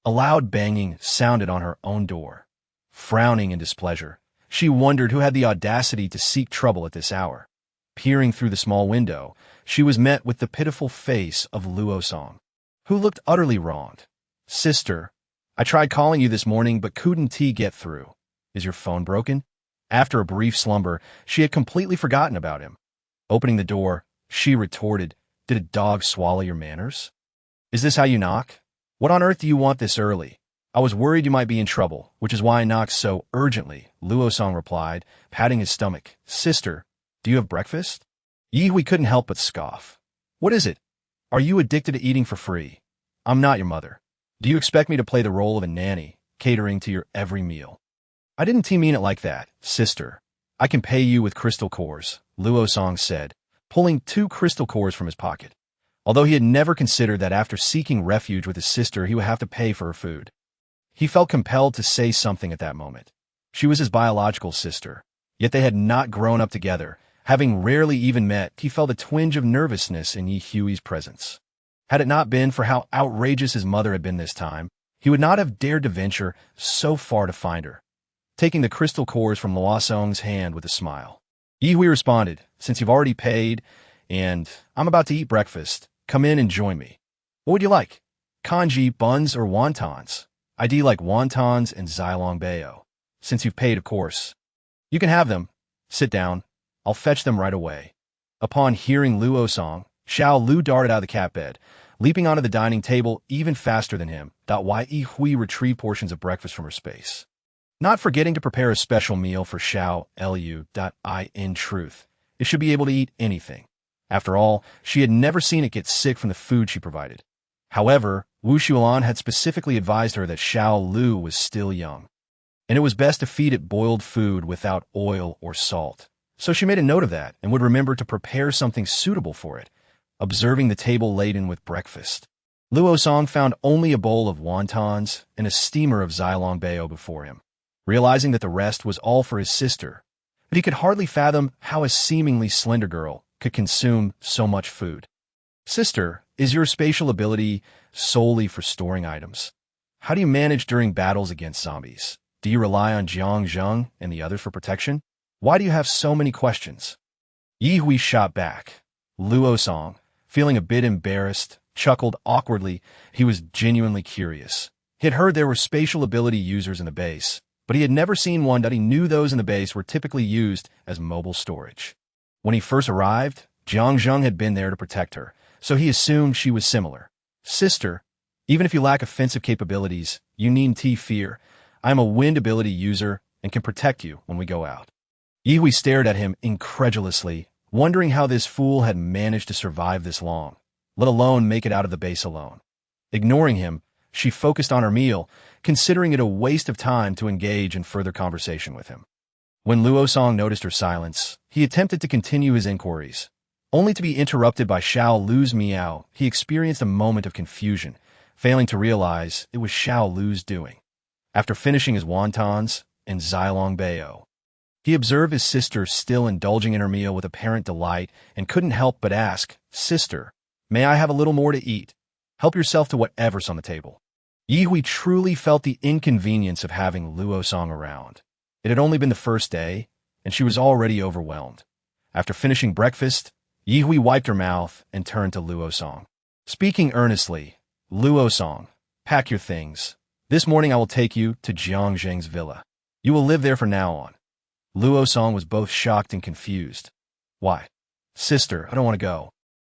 a loud banging sounded on her own door. Frowning in displeasure, she wondered who had the audacity to seek trouble at this hour. Peering through the small window, she was met with the pitiful face of Luosong, who looked utterly wronged. Sister, I tried calling you this morning but couldn't get through. Is your phone broken? After a brief slumber, she had completely forgotten about him. Opening the door, she retorted, Did a dog swallow your manners? Is this how you knock? What on earth do you want this early? I was worried you might be in trouble, which is why I knocked so urgently, Luosong replied, patting his stomach. Sister, do you have breakfast? Ye couldn't help but scoff. What is it? Are you addicted to eating for free? I'm not your mother. Do you expect me to play the role of a nanny, catering to your every meal? I didn't mean it like that, sister. I can pay you with crystal cores, Luosong said, pulling 2 crystal cores from his pocket. Although he had never considered that after seeking refuge with his sister he would have to pay for her food. He felt compelled to say something at that moment. She was his biological sister, yet they had not grown up together. Having rarely even met, he felt a twinge of nervousness in Ye Hui's presence. Had it not been for how outrageous his mother had been this time, he would not have dared to venture so far to find her. Taking the crystal cores from Luosong's hand with a smile, Ye responded, Since you've already paid, and I'm about to eat breakfast, come in and join me. What would you like? Kanji, buns, or wontons? I'd like wontons and Xilong Bao. Since you've paid, of course. You can have them. Sit down. I'll fetch them right away. Upon hearing Luosong, Xiao Lu darted out of the cat bed, leaping onto the dining table even faster than him. Ye retrieved portions of breakfast from her space, not forgetting to prepare a special meal for Xiao Lu. In truth, it should be able to eat anything. After all, she had never seen it get sick from the food she provided. However, Wu Xulan had specifically advised her that Xiao Lu was still young, and it was best to feed it boiled food without oil or salt. So she made a note of that and would remember to prepare something suitable for it. Observing the table laden with breakfast, Luosong found only a bowl of wontons and a steamer of Xilong Bao before him, realizing that the rest was all for his sister. But he could hardly fathom how a seemingly slender girl could consume so much food. Sister, is your spatial ability solely for storing items? How do you manage during battles against zombies? Do you rely on Jiang Zheng and the others for protection? Why do you have so many questions? Ye shot back. Luosong, feeling a bit embarrassed, chuckled awkwardly. He was genuinely curious. He had heard there were spatial ability users in the base, but he had never seen one that he knew those in the base were typically used as mobile storage. When he first arrived, Jiang Zheng had been there to protect her, so he assumed she was similar. Sister, even if you lack offensive capabilities, you needn't fear. I am a wind ability user and can protect you when we go out. Ye stared at him incredulously, wondering how this fool had managed to survive this long. let alone make it out of the base alone. Ignoring him, she focused on her meal, considering it a waste of time to engage in further conversation with him. When Luo Song noticed her silence, he attempted to continue his inquiries. Only to be interrupted by Xiao Lu's meow, he experienced a moment of confusion, failing to realize it was Xiao Lu's doing. After finishing his wontons and Xilong Bao, he observed his sister still indulging in her meal with apparent delight and couldn't help but ask, "Sister, may I have a little more to eat? Help yourself to whatever's on the table." Ye Hui truly felt the inconvenience of having Luo Song around. It had only been the first day, and she was already overwhelmed. After finishing breakfast, Ye Hui wiped her mouth and turned to Luo Song. Speaking earnestly, "Luo Song, pack your things. This morning I will take you to Jiang Zheng's villa. You will live there from now on." Luo Song was both shocked and confused. "Why? Sister, I don't want to go.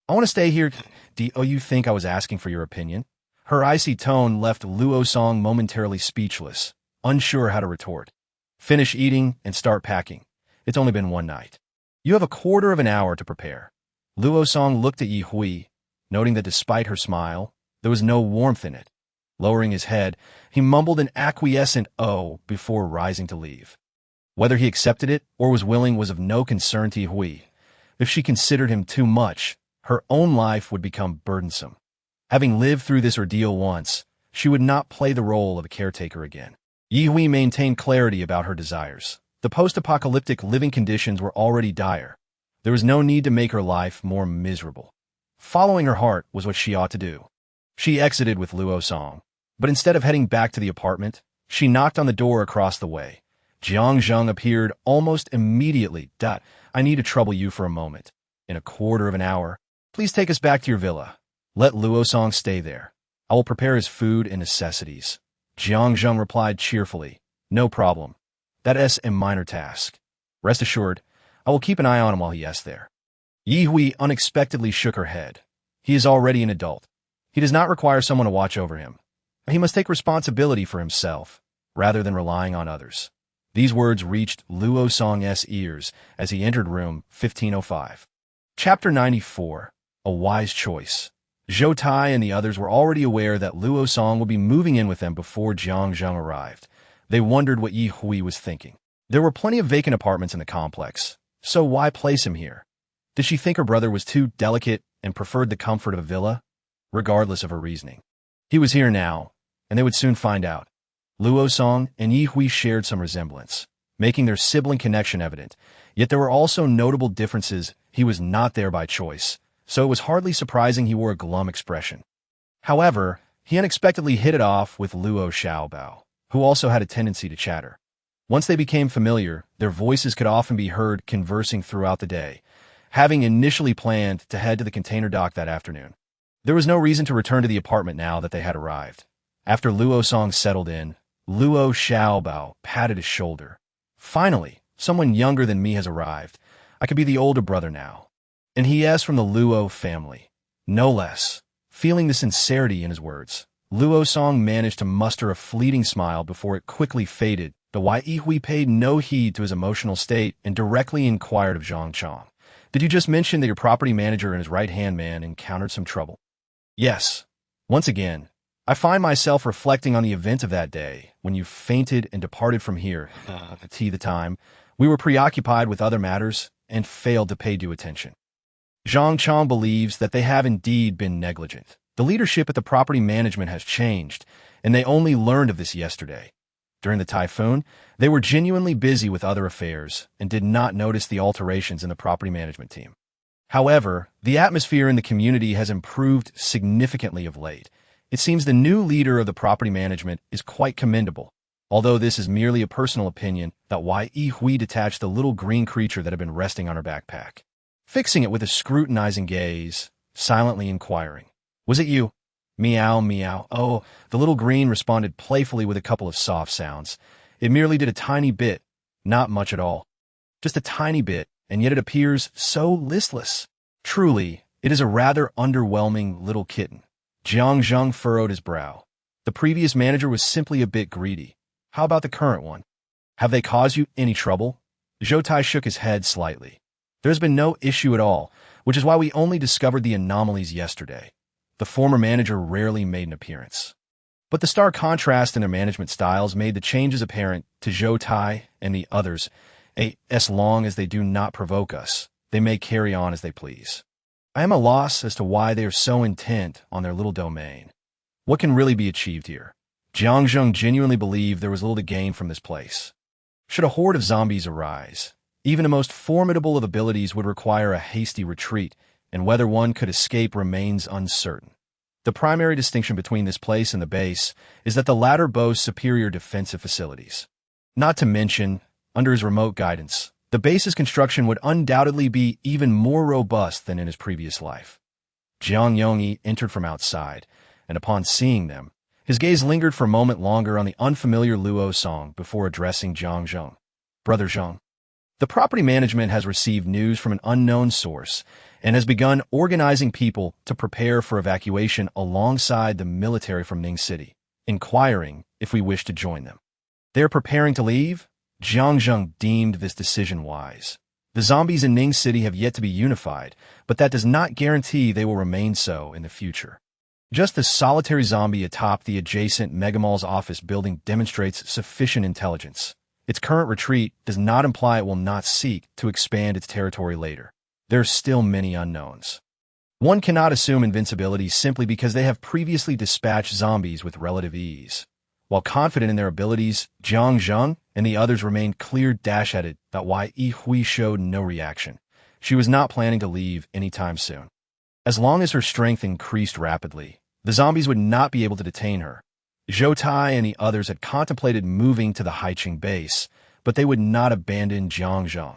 I want to stay here." "Do you think I was asking for your opinion?" Her icy tone left Luo Song momentarily speechless, unsure how to retort. "Finish eating and start packing. It's only been one night. You have a quarter of an hour to prepare." Luo Song looked at Ye Hui, noting that despite her smile, there was no warmth in it. Lowering his head, he mumbled an acquiescent "oh" before rising to leave. Whether he accepted it or was willing was of no concern to Ye Hui. If she considered him too much, her own life would become burdensome. Having lived through this ordeal once, she would not play the role of a caretaker again. Ye Hui maintained clarity about her desires. The post-apocalyptic living conditions were already dire. There was no need to make her life more miserable. Following her heart was what she ought to do. She exited with Luo Song, but instead of heading back to the apartment, she knocked on the door across the way. Jiang Zheng appeared almost immediately. "I need to trouble you for a moment. In a quarter of an hour, please take us back to your villa. Let Luo Song stay there. I will prepare his food and necessities." Jiang Zheng replied cheerfully, "No problem. That is a minor task. Rest assured, I will keep an eye on him while he is there." Ye Hui unexpectedly shook her head. He is already an adult. He does not require someone to watch over him. He must take responsibility for himself, rather than relying on others. These words reached Luo Song's ears as he entered room 1505. Chapter 94. A Wise Choice. Zhou Tai and the others were already aware that Luo Song would be moving in with them before Jiang Zheng arrived. They wondered what Ye Hui was thinking. There were plenty of vacant apartments in the complex, so why place him here? Did she think her brother was too delicate and preferred the comfort of a villa? Regardless of her reasoning, he was here now, and they would soon find out. Luo Song and Ye Hui shared some resemblance, making their sibling connection evident, yet there were also notable differences. He was not there by choice, so it was hardly surprising he wore a glum expression. However, he unexpectedly hit it off with Luo Xiaobao, who also had a tendency to chatter. Once they became familiar, their voices could often be heard conversing throughout the day, having initially planned to head to the container dock that afternoon. There was no reason to return to the apartment now that they had arrived. After Luo Song settled in, Luo Xiaobao patted his shoulder. "Finally, someone younger than me has arrived. I could be the older brother now. And he is from the Luo family. No less." Feeling the sincerity in his words, Luo Song managed to muster a fleeting smile before it quickly faded. Ye Hui paid no heed to his emotional state and directly inquired of Zhang Chong. "Did you just mention that your property manager and his right-hand man encountered some trouble?" "Yes. Once again, I find myself reflecting on the event of that day when you fainted and departed from here. At the time, we were preoccupied with other matters and failed to pay due attention." Zhang Chong believes that they have indeed been negligent. The leadership at the property management has changed, and they only learned of this yesterday. During the typhoon, they were genuinely busy with other affairs and did not notice the alterations in the property management team. However, the atmosphere in the community has improved significantly of late. It seems the new leader of the property management is quite commendable, although this is merely a personal opinion. Ye Hui detached the little green creature that had been resting on her backpack, fixing it with a scrutinizing gaze, silently inquiring, "Was it you?" "Meow, meow." "Oh," the little green responded playfully with a couple of soft sounds. It merely did a tiny bit, not much at all. Just a tiny bit, and yet it appears so listless. Truly, it is a rather underwhelming little kitten. Jiang Zheng furrowed his brow. The previous manager was simply a bit greedy. How about the current one? Have they caused you any trouble? Zhou Tai shook his head slightly. There's been no issue at all, which is why we only discovered the anomalies yesterday. The former manager rarely made an appearance. But the stark contrast in their management styles made the changes apparent to Zhou Tai and the others. As long as they do not provoke us, they may carry on as they please. I am at a loss as to why they are so intent on their little domain. What can really be achieved here? Jiang Zheng genuinely believed there was little to gain from this place. Should a horde of zombies arise, even the most formidable of abilities would require a hasty retreat, and whether one could escape remains uncertain. The primary distinction between this place and the base is that the latter boasts superior defensive facilities. Not to mention, under his remote guidance, the base's construction would undoubtedly be even more robust than in his previous life. Jiang Yongyi entered from outside, and upon seeing them, his gaze lingered for a moment longer on the unfamiliar Luo song before addressing Jiang Zheng. Brother Zheng, the property management has received news from an unknown source and has begun organizing people to prepare for evacuation alongside the military from Ning City, inquiring if we wish to join them. They are preparing to leave? Jiang Zheng deemed this decision wise. The zombies in Ning City have yet to be unified, but that does not guarantee they will remain so in the future. Just the solitary zombie atop the adjacent Megamall's office building demonstrates sufficient intelligence. Its current retreat does not imply it will not seek to expand its territory later. There are still many unknowns. One cannot assume invincibility simply because they have previously dispatched zombies with relative ease. While confident in their abilities, Jiang Zheng and the others remained clear-headed about why Yi Hui showed no reaction. She was not planning to leave anytime soon. As long as her strength increased rapidly, the zombies would not be able to detain her. Zhou Tai and the others had contemplated moving to the Haiqing base, but they would not abandon Jiang Zheng.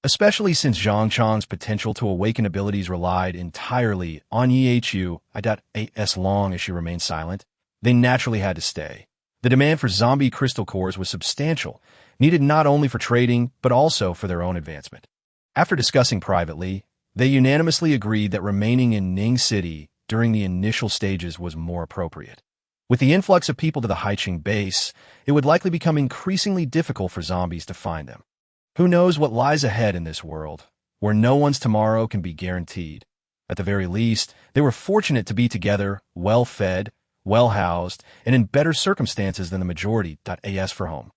Especially since Zhang Chang's potential to awaken abilities relied entirely on Yihu, as long as she remained silent, they naturally had to stay. The demand for zombie crystal cores was substantial, needed not only for trading, but also for their own advancement. After discussing privately, they unanimously agreed that remaining in Ning City during the initial stages was more appropriate. With the influx of people to the Haiqing base, it would likely become increasingly difficult for zombies to find them. Who knows what lies ahead in this world, where no one's tomorrow can be guaranteed. At the very least, they were fortunate to be together, well-fed, well-housed, and in better circumstances than the majority. As for home.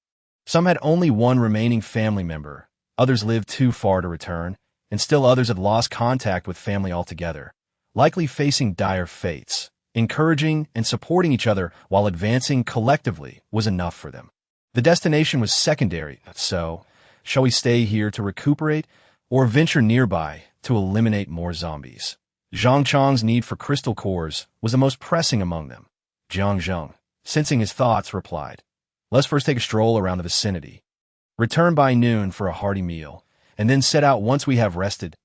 Some had only one remaining family member, others lived too far to return, and still others had lost contact with family altogether, likely facing dire fates. Encouraging and supporting each other while advancing collectively was enough for them. The destination was secondary, so shall we stay here to recuperate or venture nearby to eliminate more zombies? Zhang Chang's need for crystal cores was the most pressing among them. Jiang Zheng, sensing his thoughts, replied, "Let's first take a stroll around the vicinity. Return by noon for a hearty meal, and then set out once we have rested."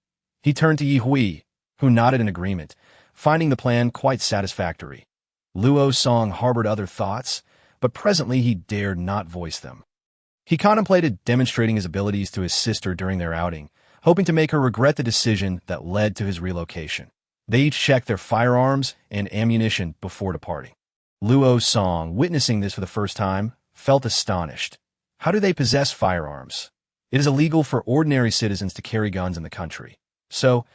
He turned to Yi Hui, who nodded in agreement, finding the plan quite satisfactory. Luo Song harbored other thoughts, but presently he dared not voice them. He contemplated demonstrating his abilities to his sister during their outing, hoping to make her regret the decision that led to his relocation. They each checked their firearms and ammunition before departing. Luo Song, witnessing this for the first time, felt astonished. How do they possess firearms? It is illegal for ordinary citizens to carry guns in the country. So,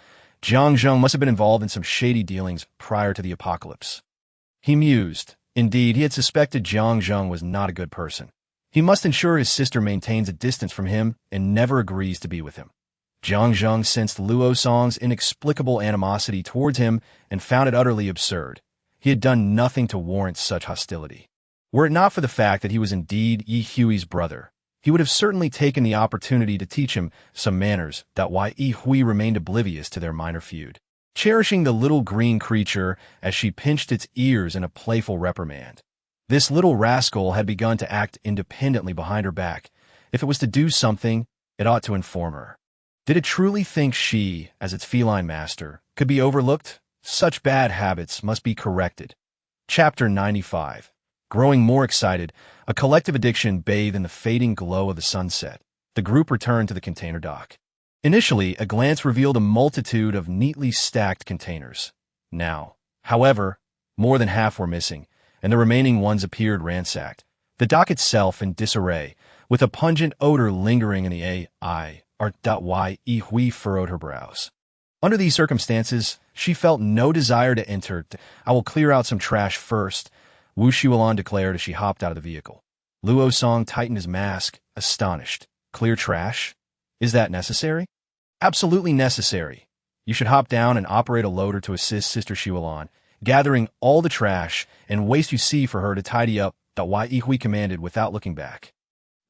Jiang Zheng must have been involved in some shady dealings prior to the apocalypse. He mused. Indeed, he had suspected Jiang Zheng was not a good person. He must ensure his sister maintains a distance from him and never agrees to be with him. Jiang Zheng sensed Luo Song's inexplicable animosity towards him and found it utterly absurd. He had done nothing to warrant such hostility. Were it not for the fact that he was indeed Yi Hui's brother, he would have certainly taken the opportunity to teach him some manners. Why Yi Hui remained oblivious to their minor feud, cherishing the little green creature as she pinched its ears in a playful reprimand. This little rascal had begun to act independently behind her back. If it was to do something, it ought to inform her. Did it truly think she, as its feline master, could be overlooked? Such bad habits must be corrected. Chapter 95. Growing more excited, a collective addiction bathed in the fading glow of the sunset, the group returned to the container dock. Initially, a glance revealed a multitude of neatly stacked containers. Now, however, more than half were missing, and the remaining ones appeared ransacked. The dock itself in disarray, with a pungent odor lingering in the air. Yi Hui furrowed her brows. Under these circumstances, she felt no desire to enter. "I will clear out some trash first," Wu Shuolan declared as she hopped out of the vehicle. Luo Song tightened his mask, astonished. "Clear trash? Is that necessary?" "Absolutely necessary. You should hop down and operate a loader to assist Sister Shuolan, gathering all the trash and waste you see for her to tidy up," Ye commanded without looking back.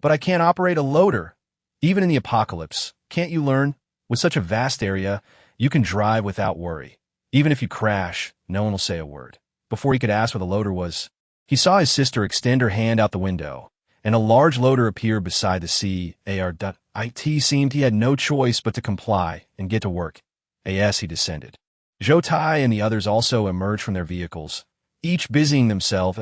"But I can't operate a loader. Even in the apocalypse, can't you learn? With such a vast area, you can drive without worry. Even if you crash, no one will say a word." Before he could ask what the loader was, he saw his sister extend her hand out the window, and a large loader appeared beside the C.A.R.It seemed he had no choice but to comply and get to work. As he descended, Zhou Tai and the others also emerged from their vehicles, each busying themselves.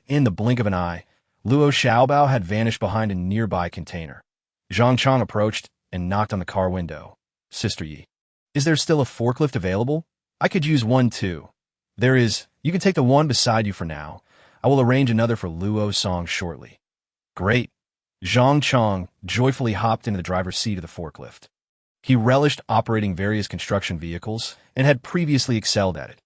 In the blink of an eye, Luo Xiaobao had vanished behind a nearby container. Zhang Chong approached and knocked on the car window. "Sister Ye, is there still a forklift available? I could use one too." "There is. You can take the one beside you for now. I will arrange another for Luo Song shortly." "Great." Zhang Chong joyfully hopped into the driver's seat of the forklift. He relished operating various construction vehicles and had previously excelled at it.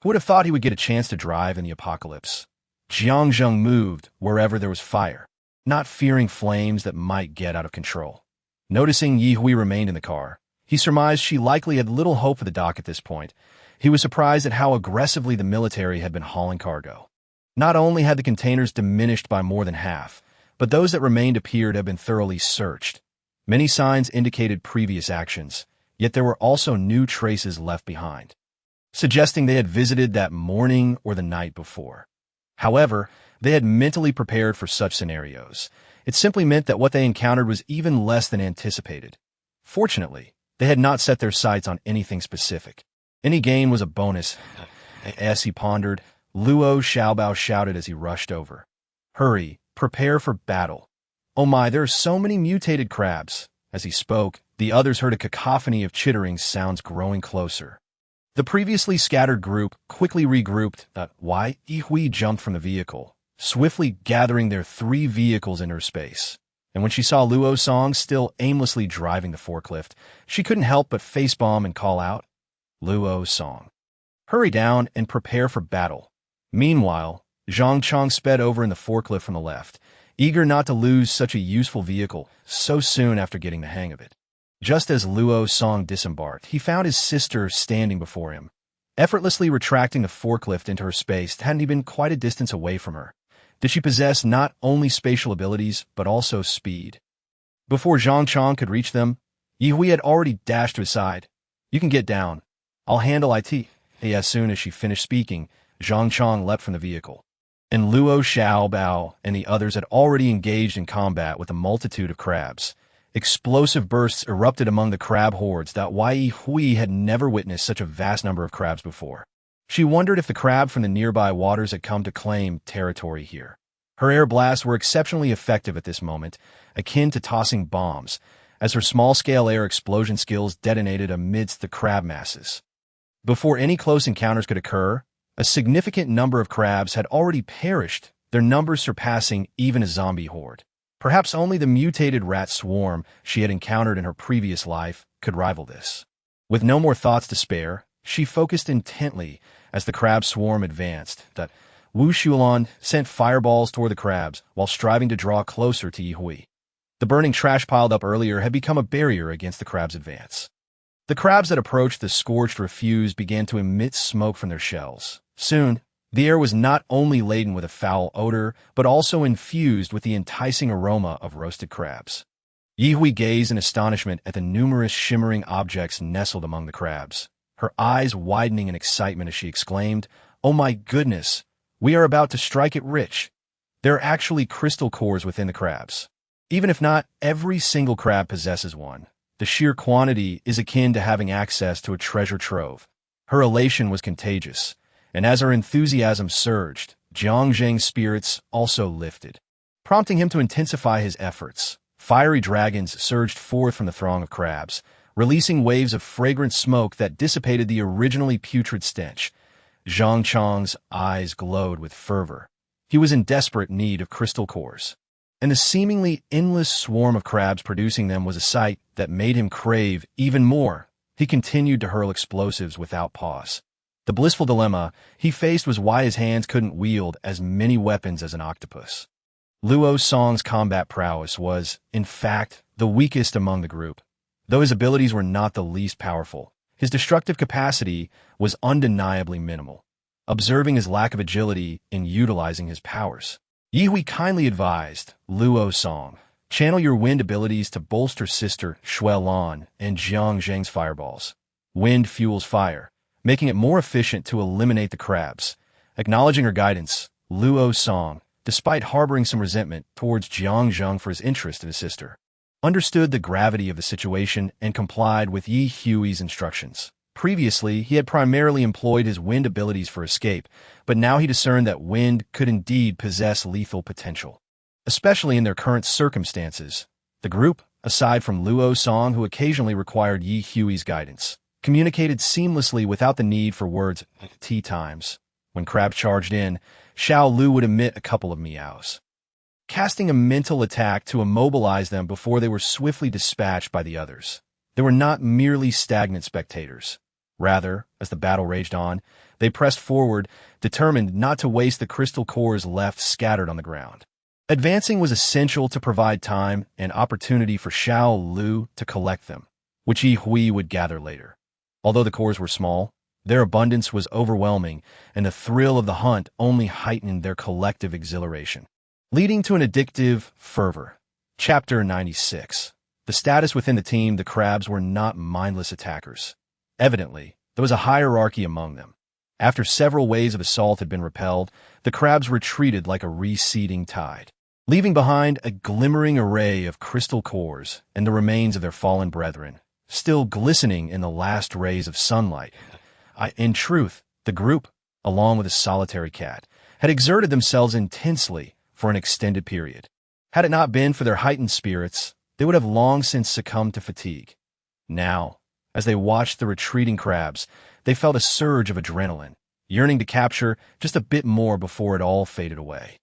Who would have thought he would get a chance to drive in the apocalypse? Jiang Zheng moved wherever there was fire, not fearing flames that might get out of control. Noticing Yi Hui remained in the car, he surmised she likely had little hope for the dock at this point. He was surprised at how aggressively the military had been hauling cargo. Not only had the containers diminished by more than half, but those that remained appeared to have been thoroughly searched. Many signs indicated previous actions, yet there were also new traces left behind, suggesting they had visited that morning or the night before. However, they had mentally prepared for such scenarios. It simply meant that what they encountered was even less than anticipated. Fortunately, they had not set their sights on anything specific. Any gain was a bonus. As he pondered, Luo Xiaobao shouted as he rushed over. "Hurry, prepare for battle. Oh my, there are so many mutated crabs." As he spoke, the others heard a cacophony of chittering sounds growing closer. The previously scattered group quickly regrouped. Yi Hui jumped from the vehicle, swiftly gathering their 3 vehicles into her space. And when she saw Luo Song still aimlessly driving the forklift, she couldn't help but facepalm and call out, "Luo Song, hurry down and prepare for battle." Meanwhile, Zhang Chong sped over in the forklift from the left, eager not to lose such a useful vehicle so soon after getting the hang of it. Just as Luo Song disembarked, he found his sister standing before him. Effortlessly retracting the forklift into her space, hadn't he been quite a distance away from her? Did she possess not only spatial abilities, but also speed? Before Zhang Chong could reach them, Yi Hui had already dashed to his side. "You can get down. I'll handle it." As soon as she finished speaking, Zhang Chong leapt from the vehicle. And Luo Xiaobao and the others had already engaged in combat with a multitude of crabs. Explosive bursts erupted among the crab hordes that Yi Hui had never witnessed such a vast number of crabs before. She wondered if the crab from the nearby waters had come to claim territory here. Her air blasts were exceptionally effective at this moment, akin to tossing bombs, as her small-scale air explosion skills detonated amidst the crab masses. Before any close encounters could occur, a significant number of crabs had already perished, their numbers surpassing even a zombie horde. Perhaps only the mutated rat swarm she had encountered in her previous life could rival this. With no more thoughts to spare, she focused intently as the crab swarm advanced. Wu Shuolan sent fireballs toward the crabs while striving to draw closer to Yi Hui. The burning trash piled up earlier had become a barrier against the crabs' advance. The crabs that approached the scorched refuse began to emit smoke from their shells. Soon, the air was not only laden with a foul odor, but also infused with the enticing aroma of roasted crabs. Yi Hui gazed in astonishment at the numerous shimmering objects nestled among the crabs, her eyes widening in excitement as she exclaimed, "Oh my goodness, we are about to strike it rich. There are actually crystal cores within the crabs. Even if not every single crab possesses one, the sheer quantity is akin to having access to a treasure trove." Her elation was contagious, and as her enthusiasm surged, Jiang Zheng's spirits also lifted, prompting him to intensify his efforts. Fiery dragons surged forth from the throng of crabs, releasing waves of fragrant smoke that dissipated the originally putrid stench. Zhang Chong's eyes glowed with fervor. He was in desperate need of crystal cores, and the seemingly endless swarm of crabs producing them was a sight that made him crave even more. He continued to hurl explosives without pause. The blissful dilemma he faced was why his hands couldn't wield as many weapons as an octopus. Luo Song's combat prowess was, in fact, the weakest among the group. Though his abilities were not the least powerful, his destructive capacity was undeniably minimal. Observing his lack of agility in utilizing his powers, Ye Hui kindly advised Luo Song, channel your wind abilities to bolster Sister Shui Lan and Jiang Zheng's fireballs. Wind fuels fire, making it more efficient to eliminate the crabs. Acknowledging her guidance, Luo Song, despite harboring some resentment towards Jiang Zheng for his interest in his sister, understood the gravity of the situation and complied with Ye Hui's instructions. Previously, he had primarily employed his wind abilities for escape, but now he discerned that wind could indeed possess lethal potential. Especially in their current circumstances, the group, aside from Luo Song who occasionally required Ye Hui's guidance, communicated seamlessly without the need for words T times. When crabs charged in, Xiao Lu would emit a couple of meows, casting a mental attack to immobilize them before they were swiftly dispatched by the others. They were not merely stagnant spectators. Rather, as the battle raged on, they pressed forward, determined not to waste the crystal cores left scattered on the ground. Advancing was essential to provide time and opportunity for Xiao Lu to collect them, which Ye Hui would gather later. Although the cores were small, their abundance was overwhelming, and the thrill of the hunt only heightened their collective exhilaration, leading to an addictive fervor. Chapter 96. The status within the team: the crabs were not mindless attackers. Evidently, there was a hierarchy among them. After several waves of assault had been repelled, the crabs retreated like a receding tide, leaving behind a glimmering array of crystal cores and the remains of their fallen brethren, still glistening in the last rays of sunlight. In truth, the group, along with a solitary cat, had exerted themselves intensely for an extended period. Had it not been for their heightened spirits, they would have long since succumbed to fatigue. Now, as they watched the retreating crabs, they felt a surge of adrenaline, yearning to capture just a bit more before it all faded away.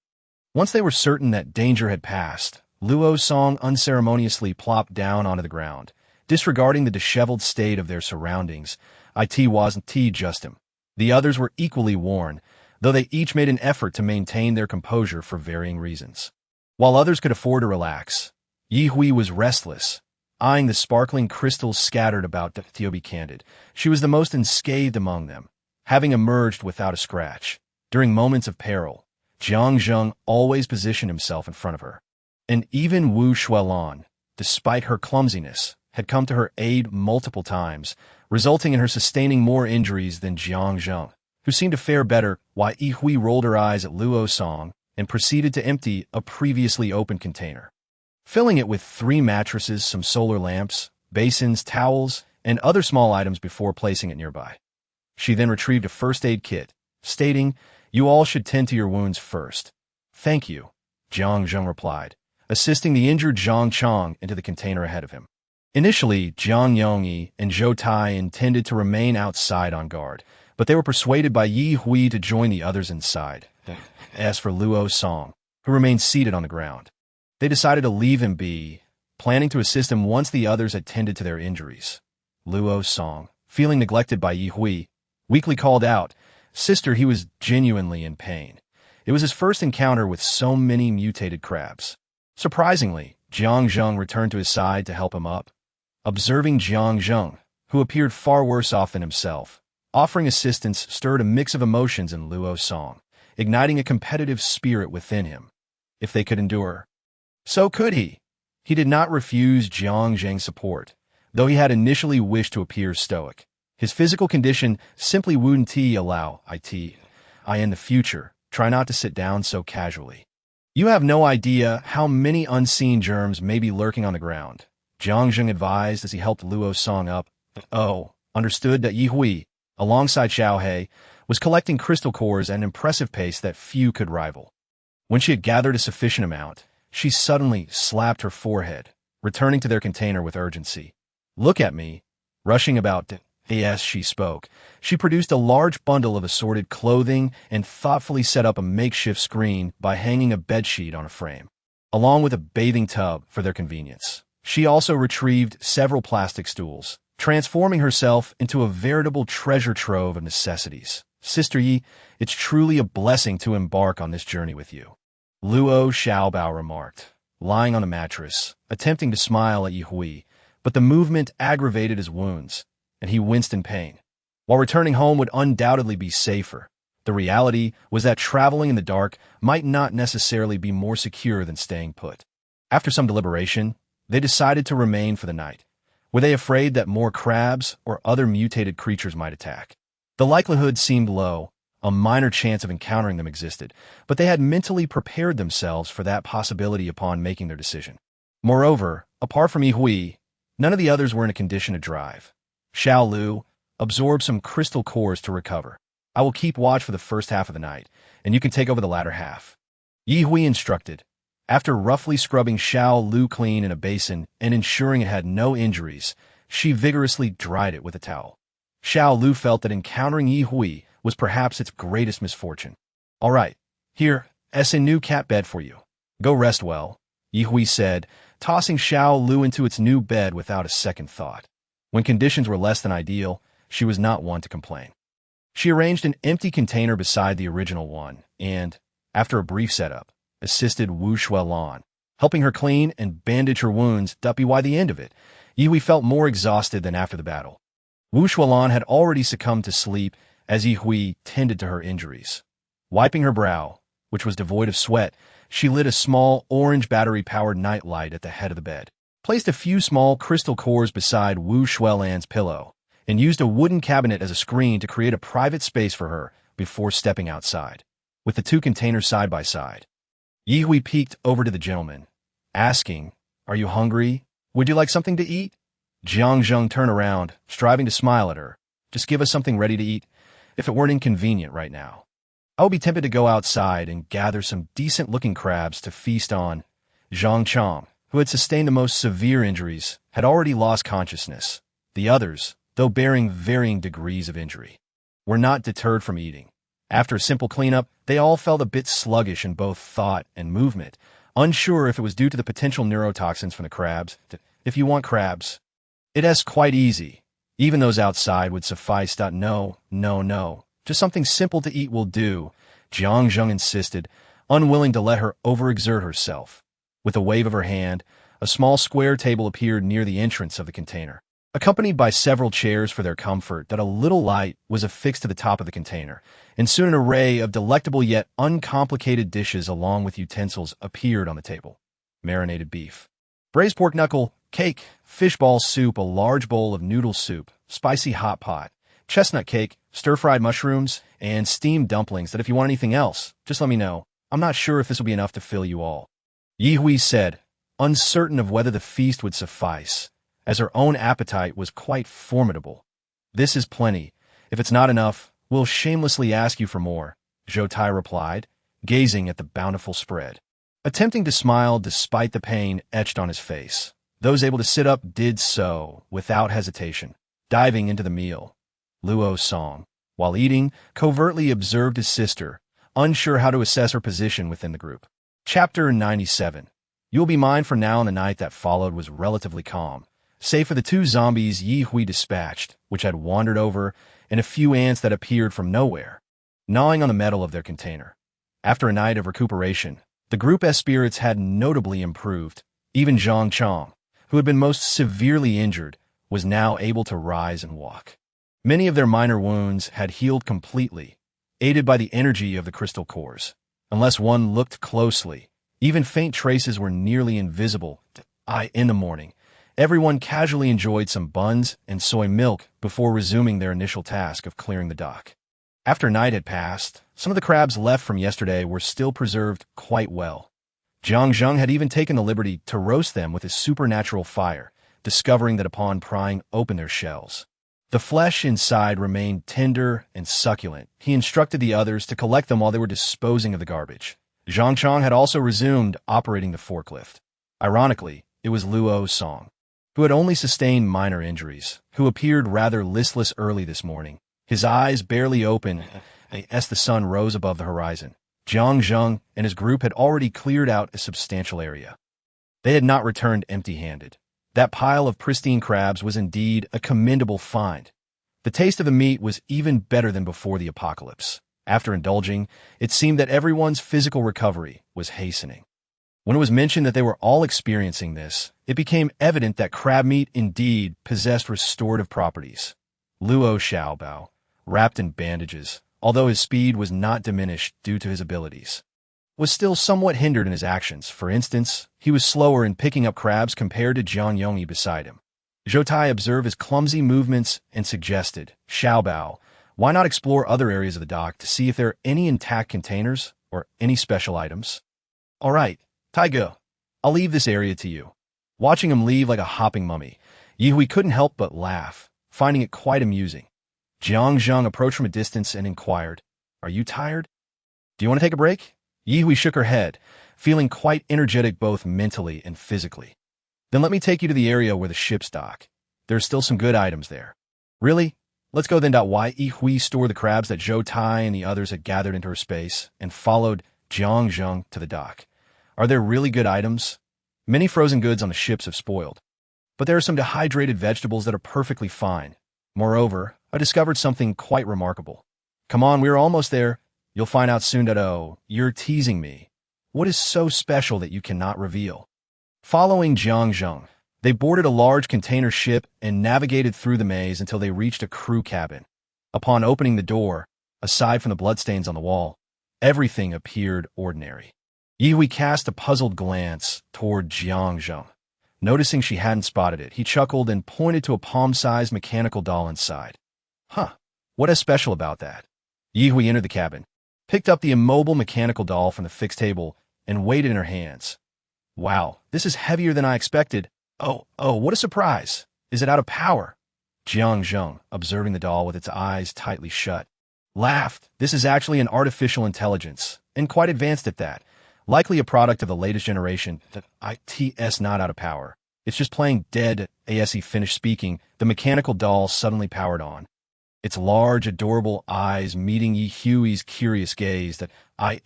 Once they were certain that danger had passed, Luo Song unceremoniously plopped down onto the ground, disregarding the disheveled state of their surroundings. It wasn't just him. The others were equally worn, though they each made an effort to maintain their composure for varying reasons. While others could afford to relax, Ye Hui was restless, eyeing the sparkling crystals scattered about. To be candid, she was the most unscathed among them, having emerged without a scratch. During moments of peril, Jiang Zheng always positioned himself in front of her. And even Wu Shuilan, despite her clumsiness, had come to her aid multiple times, resulting in her sustaining more injuries than Jiang Zheng, who seemed to fare better. While Ye Hui rolled her eyes at Luo Song and proceeded to empty a previously opened container, filling it with 3 mattresses, some solar lamps, basins, towels, and other small items before placing it nearby. She then retrieved a first aid kit, stating, "You all should tend to your wounds first." "Thank you," Jiang Zheng replied, assisting the injured Zhang Chang into the container ahead of him. Initially, Jiang Yongyi and Zhou Tai intended to remain outside on guard, but they were persuaded by Ye Hui to join the others inside. As for Luo Song, who remained seated on the ground, they decided to leave him be, planning to assist him once the others had tended to their injuries. Luo Song, feeling neglected by Ye Hui, weakly called out, "Sister," he was genuinely in pain. It was his first encounter with so many mutated crabs. Surprisingly, Jiang Zheng returned to his side to help him up. Observing Jiang Zheng, who appeared far worse off than himself, offering assistance stirred a mix of emotions in Luo Song, igniting a competitive spirit within him. If they could endure, so could he. He did not refuse Jiang Zheng's support, though he had initially wished to appear stoic. His physical condition simply wouldn't allow in the future. Try not to sit down so casually. You have no idea how many unseen germs may be lurking on the ground, Jiang Zheng advised as he helped Luo Song up. Oh, understood that Ye Hui, alongside Xiao He, was collecting crystal cores at an impressive pace that few could rival. When she had gathered a sufficient amount, she suddenly slapped her forehead, returning to their container with urgency. "Look at me." Rushing about as she spoke, she produced a large bundle of assorted clothing and thoughtfully set up a makeshift screen by hanging a bedsheet on a frame, along with a bathing tub for their convenience. She also retrieved several plastic stools, transforming herself into a veritable treasure trove of necessities. Sister Ye, it's truly a blessing to embark on this journey with you, Luo Xiaobao remarked, lying on a mattress, attempting to smile at Yi Hui, but the movement aggravated his wounds, and he winced in pain. While returning home would undoubtedly be safer, the reality was that traveling in the dark might not necessarily be more secure than staying put. After some deliberation, they decided to remain for the night. Were they afraid that more crabs or other mutated creatures might attack? The likelihood seemed low. A minor chance of encountering them existed, but they had mentally prepared themselves for that possibility upon making their decision. Moreover, apart from Yi Hui, none of the others were in a condition to drive. Xiao Lu, absorb some crystal cores to recover. I will keep watch for the first half of the night, and you can take over the latter half. Yi Hui instructed. After roughly scrubbing Xiao Lu clean in a basin and ensuring it had no injuries, she vigorously dried it with a towel. Xiao Lu felt that encountering Yi Hui was perhaps its greatest misfortune. All right, here, a new cat bed for you. Go rest well, Yi Hui said, tossing Xiao Lu into its new bed without a second thought. When conditions were less than ideal, she was not one to complain. She arranged an empty container beside the original one and, after a brief setup, assisted Wu Shuelan, helping her clean and bandage her wounds. By the end of it, Yi Hui felt more exhausted than after the battle. Wu Shuelan had already succumbed to sleep as Yi Hui tended to her injuries. Wiping her brow, which was devoid of sweat, she lit a small orange battery-powered night light at the head of the bed, placed a few small crystal cores beside Wu Shuelan's pillow, and used a wooden cabinet as a screen to create a private space for her before stepping outside. With the two containers side by side, Yi Hui peeked over to the gentleman, asking, "Are you hungry? Would you like something to eat?" Jiang Zheng turned around, striving to smile at her. "Just give us something ready to eat, if it weren't inconvenient right now. I would be tempted to go outside and gather some decent-looking crabs to feast on." Zhang Chang, who had sustained the most severe injuries, had already lost consciousness. The others, though bearing varying degrees of injury, were not deterred from eating. After a simple cleanup, they all felt a bit sluggish in both thought and movement, unsure if it was due to the potential neurotoxins from the crabs. If you want crabs, it's quite easy. Even those outside would suffice. No, just something simple to eat will do, Jiang Zheng insisted, unwilling to let her overexert herself. With a wave of her hand, a small square table appeared near the entrance of the container, accompanied by several chairs for their comfort. That a little light was affixed to the top of the container, and soon an array of delectable yet uncomplicated dishes along with utensils appeared on the table. Marinated beef, braised pork knuckle, cake, fishball soup, a large bowl of noodle soup, spicy hot pot, chestnut cake, stir-fried mushrooms, and steamed dumplings. That if you want anything else, just let me know. I'm not sure if this will be enough to fill you all, Yi Hui said, uncertain of whether the feast would suffice, as her own appetite was quite formidable. "This is plenty. If it's not enough, we'll shamelessly ask you for more," Zhou Tai replied, gazing at the bountiful spread. Attempting to smile despite the pain etched on his face, those able to sit up did so without hesitation, diving into the meal. Luo Song, while eating, covertly observed his sister, unsure how to assess her position within the group. Chapter 97. You'll be mine for now. And the night that followed was relatively calm, save for the two zombies Yi Hui dispatched, which had wandered over, and a few ants that appeared from nowhere, gnawing on the metal of their container. After a night of recuperation, the group's spirits had notably improved. Even Zhang Chang, who had been most severely injured, was now able to rise and walk. Many of their minor wounds had healed completely, aided by the energy of the crystal cores. Unless one looked closely, even faint traces were nearly invisible. In the morning, everyone casually enjoyed some buns and soy milk before resuming their initial task of clearing the dock. After night had passed, some of the crabs left from yesterday were still preserved quite well. Jiang Zheng had even taken the liberty to roast them with his supernatural fire, discovering that upon prying open their shells, the flesh inside remained tender and succulent. He instructed the others to collect them while they were disposing of the garbage. Zhang Chang had also resumed operating the forklift. Ironically, it was Luo Song, who had only sustained minor injuries, who appeared rather listless early this morning, his eyes barely open as the sun rose above the horizon. Jiang Zheng and his group had already cleared out a substantial area. They had not returned empty-handed. That pile of pristine crabs was indeed a commendable find. The taste of the meat was even better than before the apocalypse. After indulging, it seemed that everyone's physical recovery was hastening. When it was mentioned that they were all experiencing this, it became evident that crab meat indeed possessed restorative properties. Luo Xiaobao, wrapped in bandages, although his speed was not diminished due to his abilities, was still somewhat hindered in his actions. For instance, he was slower in picking up crabs compared to Jiang Yongyi beside him. Zhou Tai observed his clumsy movements and suggested, Xiaobao, why not explore other areas of the dock to see if there are any intact containers or any special items? All right, Taigo, I'll leave this area to you. Watching him leave like a hopping mummy, Yihui couldn't help but laugh, finding it quite amusing. Jiang Zheng approached from a distance and inquired, Are you tired? Do you want to take a break? Yihui shook her head, feeling quite energetic both mentally and physically. Then let me take you to the area where the ships dock. There's still some good items there. Really? Let's go then. Yihui stored the crabs that Zhou Tai and the others had gathered into her space and followed Jiang Zheng to the dock. Are there really good items? Many frozen goods on the ships have spoiled, but there are some dehydrated vegetables that are perfectly fine. Moreover, I discovered something quite remarkable. Come on, we're almost there. You'll find out soon. Oh, you're teasing me. What is so special that you cannot reveal? Following Jiang Zheng, they boarded a large container ship and navigated through the maze until they reached a crew cabin. Upon opening the door, aside from the bloodstains on the wall, everything appeared ordinary. Yihui cast a puzzled glance toward Jiang Zheng. Noticing she hadn't spotted it, he chuckled and pointed to a palm-sized mechanical doll inside. Huh, what is special about that? Yihui entered the cabin, picked up the immobile mechanical doll from the fixed table, and weighed it in her hands. Wow, this is heavier than I expected. Oh, what a surprise. Is it out of power? Jiang Zheng, observing the doll with its eyes tightly shut, laughed. This is actually an artificial intelligence, and quite advanced at that. Likely a product of the latest generation. That ITS not out of power. It's just playing dead. As he finished speaking, the mechanical doll suddenly powered on. Its large, adorable eyes meeting Yihui's curious gaze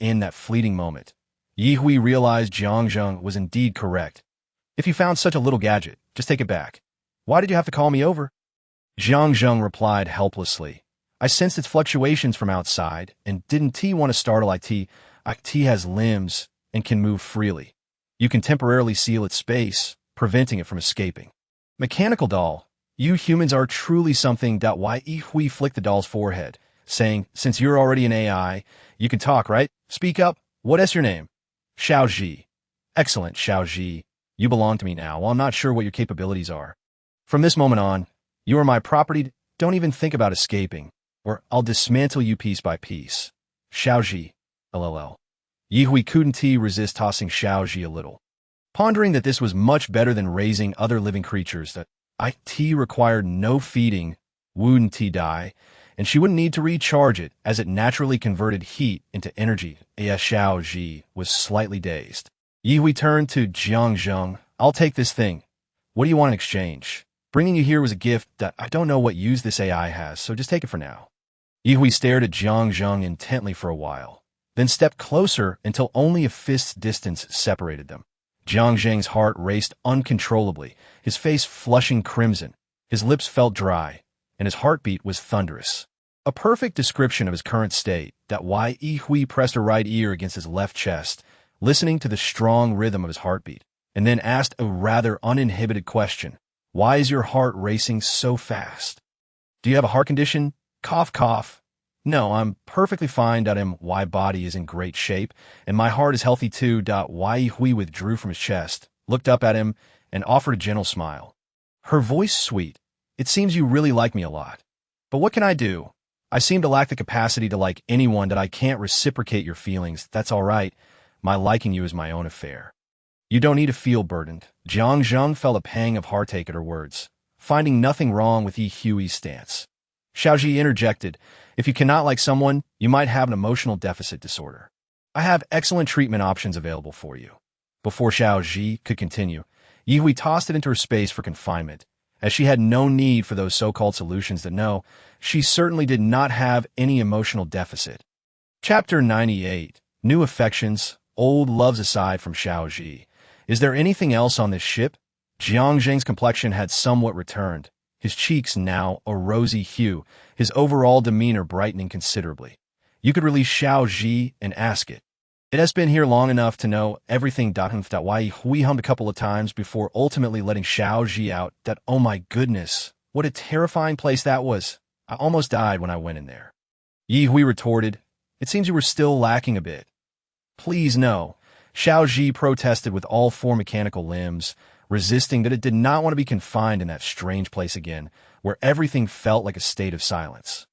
in that fleeting moment. Yihui realized Jiang Zheng was indeed correct. If you found such a little gadget, just take it back. Why did you have to call me over? Jiang Zheng replied helplessly. I sensed its fluctuations from outside, and didn't want to startle IT. IT has limbs and can move freely. You can temporarily seal its space, preventing it from escaping. Mechanical doll, you humans are truly something. Yihui flicked the doll's forehead, saying, Since you're already an AI, you can talk, right? Speak up. What is your name? Xiaoji. Excellent, Xiaoji. You belong to me now. Well, I'm not sure what your capabilities are. From this moment on, you are my property. Don't even think about escaping, or I'll dismantle you piece by piece. Xiaoji. LLL. Yihui couldn't resist tossing Xiaoji a little, pondering that this was much better than raising other living creatures, that IT required no feeding, wouldn't die, and she wouldn't need to recharge it as it naturally converted heat into energy. Xiaoji was slightly dazed. Yihui turned to Jiang Zheng. I'll take this thing. What do you want in exchange? Bringing you here was a gift that I don't know what use this AI has, so just take it for now. Yihui stared at Jiang Zheng intently for a while, then stepped closer until only a fist's distance separated them. Jiang Zheng's heart raced uncontrollably, his face flushing crimson. His lips felt dry, and his heartbeat was thunderous. A perfect description of his current state. Yihui pressed her right ear against his left chest, listening to the strong rhythm of his heartbeat, and then asked a rather uninhibited question. Why is your heart racing so fast? Do you have a heart condition? Cough, cough. No, I'm perfectly fine. My body is in great shape, and my heart is healthy too. Yihui withdrew from his chest, looked up at him, and offered a gentle smile. Her voice sweet. It seems you really like me a lot. But what can I do? I seem to lack the capacity to like anyone. That I can't reciprocate your feelings. That's all right. My liking you is my own affair. You don't need to feel burdened. Jiang Zheng felt a pang of heartache at her words, finding nothing wrong with Yihui's stance. Xiaoji interjected, If you cannot like someone, you might have an emotional deficit disorder. I have excellent treatment options available for you. Before Xiaoji could continue, Yihui tossed it into her space for confinement, as she had no need for those so-called solutions that no, she certainly did not have any emotional deficit. Chapter 98. New affections, old loves aside from Xiaoji. Is there anything else on this ship? Jiang Zheng's complexion had somewhat returned, his cheeks now a rosy hue, his overall demeanor brightening considerably. You could release Xiao and ask it. It has been here long enough to know everything.Ye hummed a couple of times before ultimately letting Xiao out. That, oh my goodness, what a terrifying place that was. I almost died when I went in there. Yi Hui retorted, it seems you were still lacking a bit. Please no. Xiao protested with all four mechanical limbs, resisting that it did not want to be confined in that strange place again, where everything felt like a state of silence.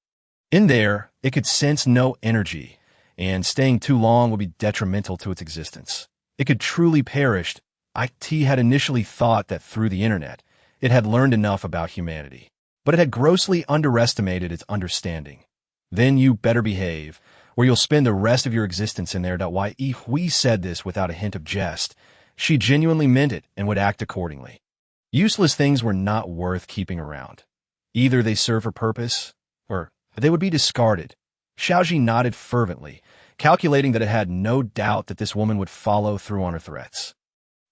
In there, it could sense no energy, and staying too long would be detrimental to its existence. It could truly perish. IT had initially thought that through the internet, it had learned enough about humanity, but it had grossly underestimated its understanding. Then you better behave, or you'll spend the rest of your existence in there. Yi Hui said this without a hint of jest. She genuinely meant it and would act accordingly. Useless things were not worth keeping around. Either they serve a purpose, or they would be discarded. Xiaoji nodded fervently, calculating that it had no doubt that this woman would follow through on her threats.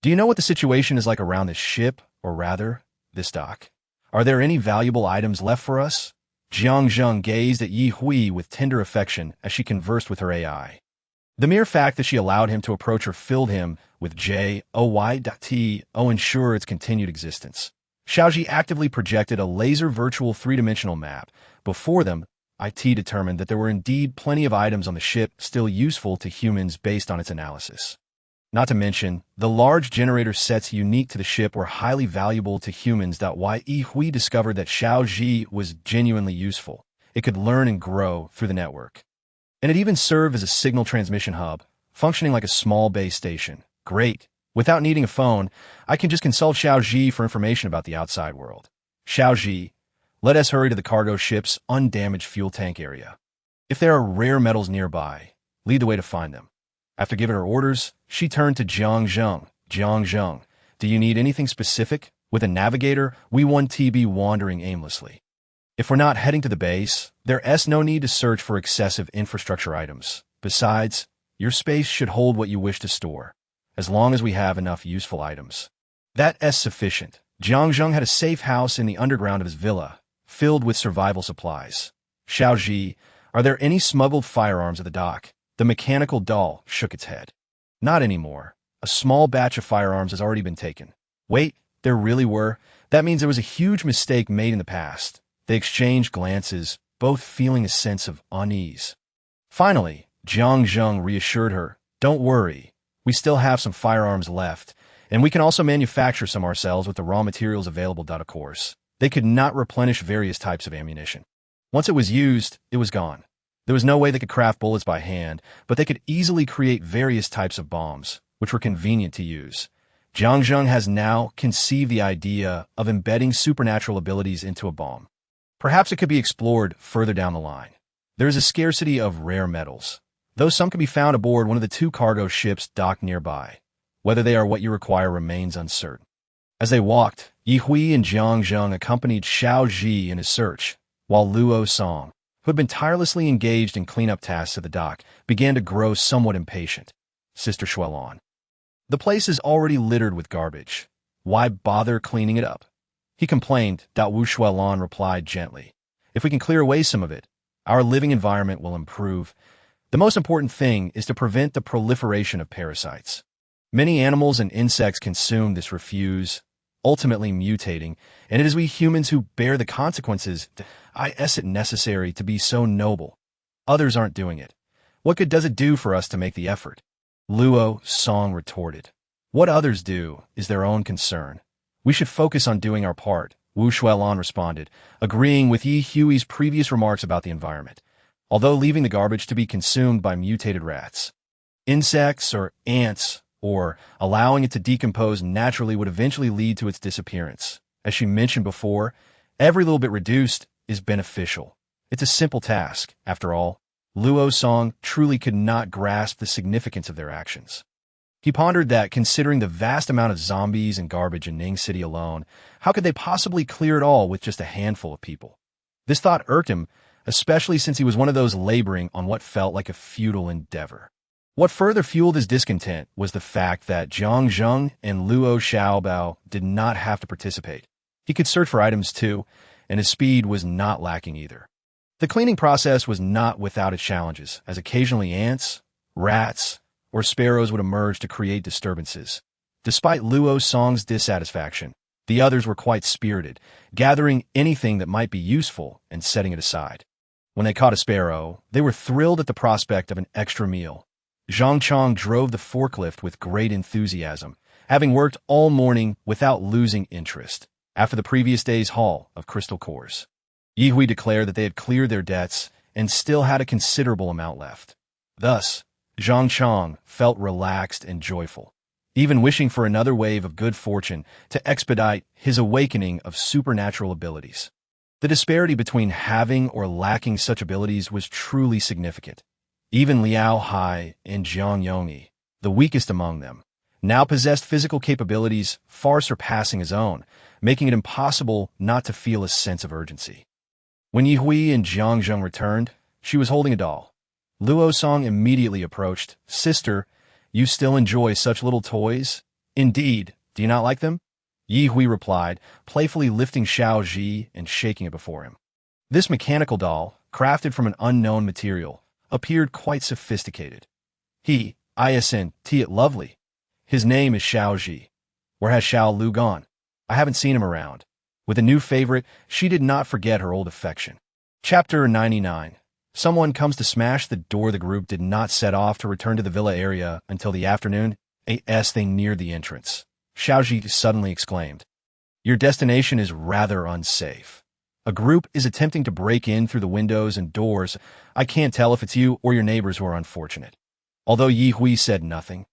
Do you know what the situation is like around this ship, or rather, this dock? Are there any valuable items left for us? Jiang Zheng gazed at Yi Hui with tender affection as she conversed with her AI. The mere fact that she allowed him to approach her filled him with joy.to ensure its continued existence. Xiaoji actively projected a laser virtual three-dimensional map. Before them, IT determined that there were indeed plenty of items on the ship still useful to humans based on its analysis. Not to mention, the large generator sets unique to the ship were highly valuable to humans. Yi Hui discovered that Xiao was genuinely useful. It could learn and grow through the network. And it even served as a signal transmission hub, functioning like a small base station. Great. Without needing a phone, I can just consult Xiao for information about the outside world. Xiao, let us hurry to the cargo ship's undamaged fuel tank area. If there are rare metals nearby, lead the way to find them. After giving her orders, she turned to Jiang Zheng. Jiang Zheng, do you need anything specific? With a navigator, we won't be wandering aimlessly. If we're not heading to the base, there's no need to search for excessive infrastructure items. Besides, your space should hold what you wish to store, as long as we have enough useful items. That's sufficient. Jiang Zheng had a safe house in the underground of his villa, filled with survival supplies. Xiao, are there any smuggled firearms at the dock? The mechanical doll shook its head. Not anymore. A small batch of firearms has already been taken. Wait, there really were? That means there was a huge mistake made in the past. They exchanged glances, both feeling a sense of unease. Finally, Jiang Zheng reassured her, don't worry, we still have some firearms left, and we can also manufacture some ourselves with the raw materials available. Of course, they could not replenish various types of ammunition. Once it was used, it was gone. There was no way they could craft bullets by hand, but they could easily create various types of bombs, which were convenient to use. Jiang Zheng has now conceived the idea of embedding supernatural abilities into a bomb. Perhaps it could be explored further down the line. There is a scarcity of rare metals, though some can be found aboard one of the two cargo ships docked nearby. Whether they are what you require remains uncertain. As they walked, Yi Hui and Jiang Zheng accompanied Xiao in his search, while Luo Song, who had been tirelessly engaged in cleanup tasks at the dock, began to grow somewhat impatient. Sister Xuelon, the place is already littered with garbage. Why bother cleaning it up? He complained. Wu Xuelon replied gently. If we can clear away some of it, our living environment will improve. The most important thing is to prevent the proliferation of parasites. Many animals and insects consume this refuse, ultimately mutating, and it is we humans who bear the consequences. Is it necessary to be so noble? Others aren't doing it. What good does it do for us to make the effort? Luo Song retorted. What others do is their own concern. We should focus on doing our part, Wu Xuelon responded, agreeing with Yi Hui's previous remarks about the environment, although leaving the garbage to be consumed by mutated rats. Insects or ants, or allowing it to decompose naturally would eventually lead to its disappearance. As she mentioned before, every little bit reduced is beneficial. It's a simple task, after all. Luo Song truly could not grasp the significance of their actions. He pondered that, considering the vast amount of zombies and garbage in Ning City alone, how could they possibly clear it all with just a handful of people? This thought irked him, especially since he was one of those laboring on what felt like a futile endeavor. What further fueled his discontent was the fact that Jiang Zheng and Luo Xiaobao did not have to participate. He could search for items too, and his speed was not lacking either. The cleaning process was not without its challenges, as occasionally ants, rats, or sparrows would emerge to create disturbances. Despite Luo Song's dissatisfaction, the others were quite spirited, gathering anything that might be useful and setting it aside. When they caught a sparrow, they were thrilled at the prospect of an extra meal. Zhang Chong drove the forklift with great enthusiasm, having worked all morning without losing interest. After the previous day's haul of crystal cores, Ye Hui declared that they had cleared their debts and still had a considerable amount left. Thus, Zhang Chong felt relaxed and joyful, even wishing for another wave of good fortune to expedite his awakening of supernatural abilities. The disparity between having or lacking such abilities was truly significant. Even Liao Hai and Jiang Yongyi, the weakest among them, now possessed physical capabilities far surpassing his own, making it impossible not to feel a sense of urgency. When Ye Hui and Jiang Zheng returned, she was holding a doll. Luo Song immediately approached. "Sister, you still enjoy such little toys? Indeed, do you not like them?" Ye Hui replied, playfully lifting Xiao Ji and shaking it before him. This mechanical doll, crafted from an unknown material, appeared quite sophisticated. Isn't it lovely? His name is Xiao Ji. Where has Xiao Lu gone? I haven't seen him around. With a new favorite, she did not forget her old affection. Chapter 99. Someone comes to smash the door. The group did not set off to return to the villa area until the afternoon, as they neared the entrance. Xiaoji suddenly exclaimed, "Your destination is rather unsafe. A group is attempting to break in through the windows and doors. I can't tell if it's you or your neighbors who are unfortunate." Although Ye Hui said nothing,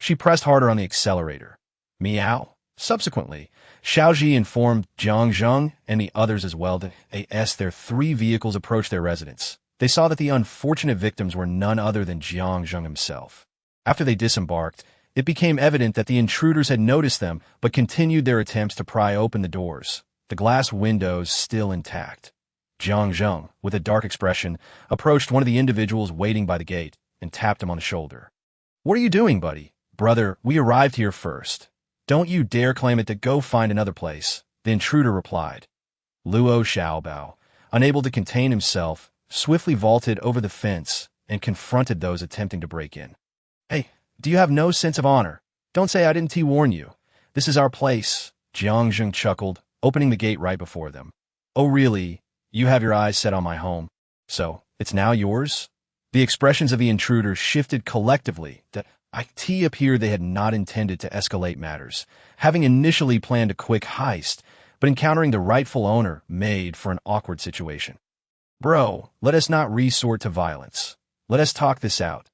she pressed harder on the accelerator. Meow. Subsequently, Xiaoji informed Jiang Zheng and the others as well that as their 3 vehicles approached their residence, they saw that the unfortunate victims were none other than Jiang Zheng himself. After they disembarked, it became evident that the intruders had noticed them but continued their attempts to pry open the doors, the glass windows still intact. Jiang Zheng, with a dark expression, approached one of the individuals waiting by the gate and tapped him on the shoulder. "What are you doing, buddy?" "Brother, we arrived here first. Don't you dare claim it to go find another place," the intruder replied. Luo Xiaobao, unable to contain himself, swiftly vaulted over the fence and confronted those attempting to break in. "Hey, do you have no sense of honor? Don't say I didn't warn you. This is our place," Jiang Zheng chuckled, opening the gate right before them. "Oh really? You have your eyes set on my home. So, it's now yours?" The expressions of the intruders shifted collectively. It appeared they had not intended to escalate matters, having initially planned a quick heist, but encountering the rightful owner made for an awkward situation. "Bro, let us not resort to violence. Let us talk this out.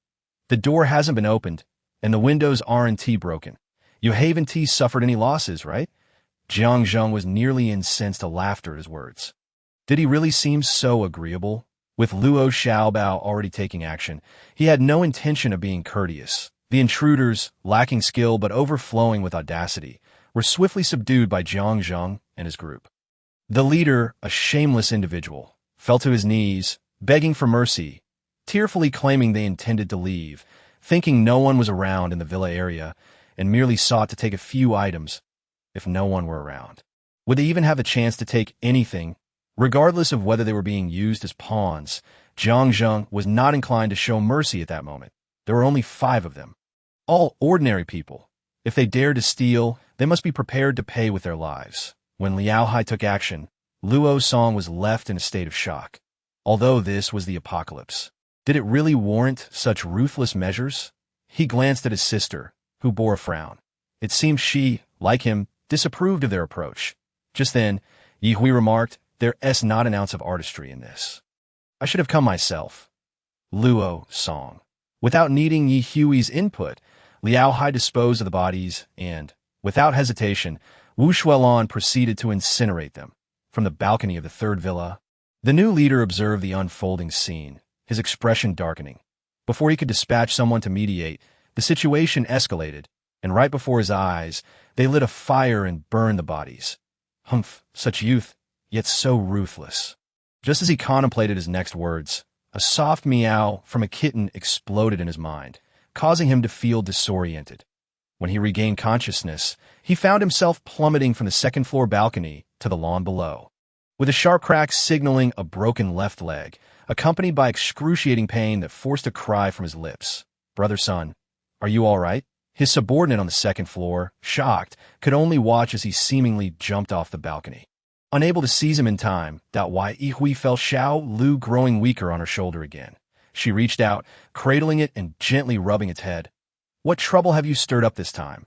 The door hasn't been opened, and the windows aren't broken. You haven't suffered any losses, right?" Jiang Zheng was nearly incensed to laughter at his words. Did he really seem so agreeable? With Luo Xiaobao already taking action, he had no intention of being courteous. The intruders, lacking skill but overflowing with audacity, were swiftly subdued by Jiang Zheng and his group. The leader, a shameless individual, fell to his knees, begging for mercy, tearfully claiming they intended to leave, thinking no one was around in the villa area, and merely sought to take a few items if no one were around. Would they even have a chance to take anything? Regardless of whether they were being used as pawns, Jiang Zheng was not inclined to show mercy at that moment. There were only 5 of them. All ordinary people. If they dared to steal, they must be prepared to pay with their lives. When Liao Hai took action, Luo Song was left in a state of shock. Although this was the apocalypse, did it really warrant such ruthless measures? He glanced at his sister, who bore a frown. It seemed she, like him, disapproved of their approach. Just then, Ye Hui remarked, "There's not an ounce of artistry in this. I should have come myself." Luo Song. Without needing Ye Hui's input, Liao Hai disposed of the bodies and, without hesitation, Wu Shuelon proceeded to incinerate them. From the balcony of the 3rd villa, the new leader observed the unfolding scene, his expression darkening. Before he could dispatch someone to mediate, the situation escalated, and right before his eyes, they lit a fire and burned the bodies. Humph, such youth, yet so ruthless. Just as he contemplated his next words, a soft meow from a kitten exploded in his mind, causing him to feel disoriented. When he regained consciousness, he found himself plummeting from the second-floor balcony to the lawn below, with a sharp crack signaling a broken left leg, accompanied by excruciating pain that forced a cry from his lips. "Brother Sun, are you all right?" His subordinate on the second floor, shocked, could only watch as he seemingly jumped off the balcony. Unable to seize him in time, Ye felt Xiao Lu growing weaker on her shoulder again. She reached out, cradling it and gently rubbing its head. "What trouble have you stirred up this time?"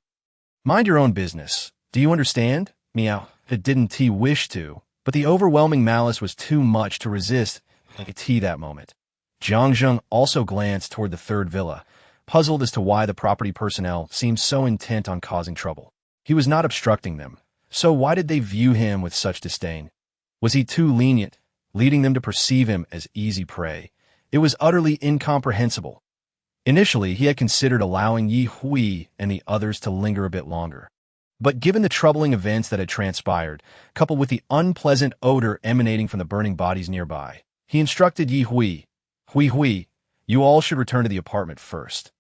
"Mind your own business. Do you understand?" Meow. It didn't wish to, but the overwhelming malice was too much to resist that moment. Jiang Zheng also glanced toward the third villa, puzzled as to why the property personnel seemed so intent on causing trouble. He was not obstructing them, so why did they view him with such disdain? Was he too lenient, leading them to perceive him as easy prey? It was utterly incomprehensible. Initially, he had considered allowing Yi Hui and the others to linger a bit longer. But given the troubling events that had transpired, coupled with the unpleasant odor emanating from the burning bodies nearby, he instructed Yi Hui, Hui, you all should return to the apartment first.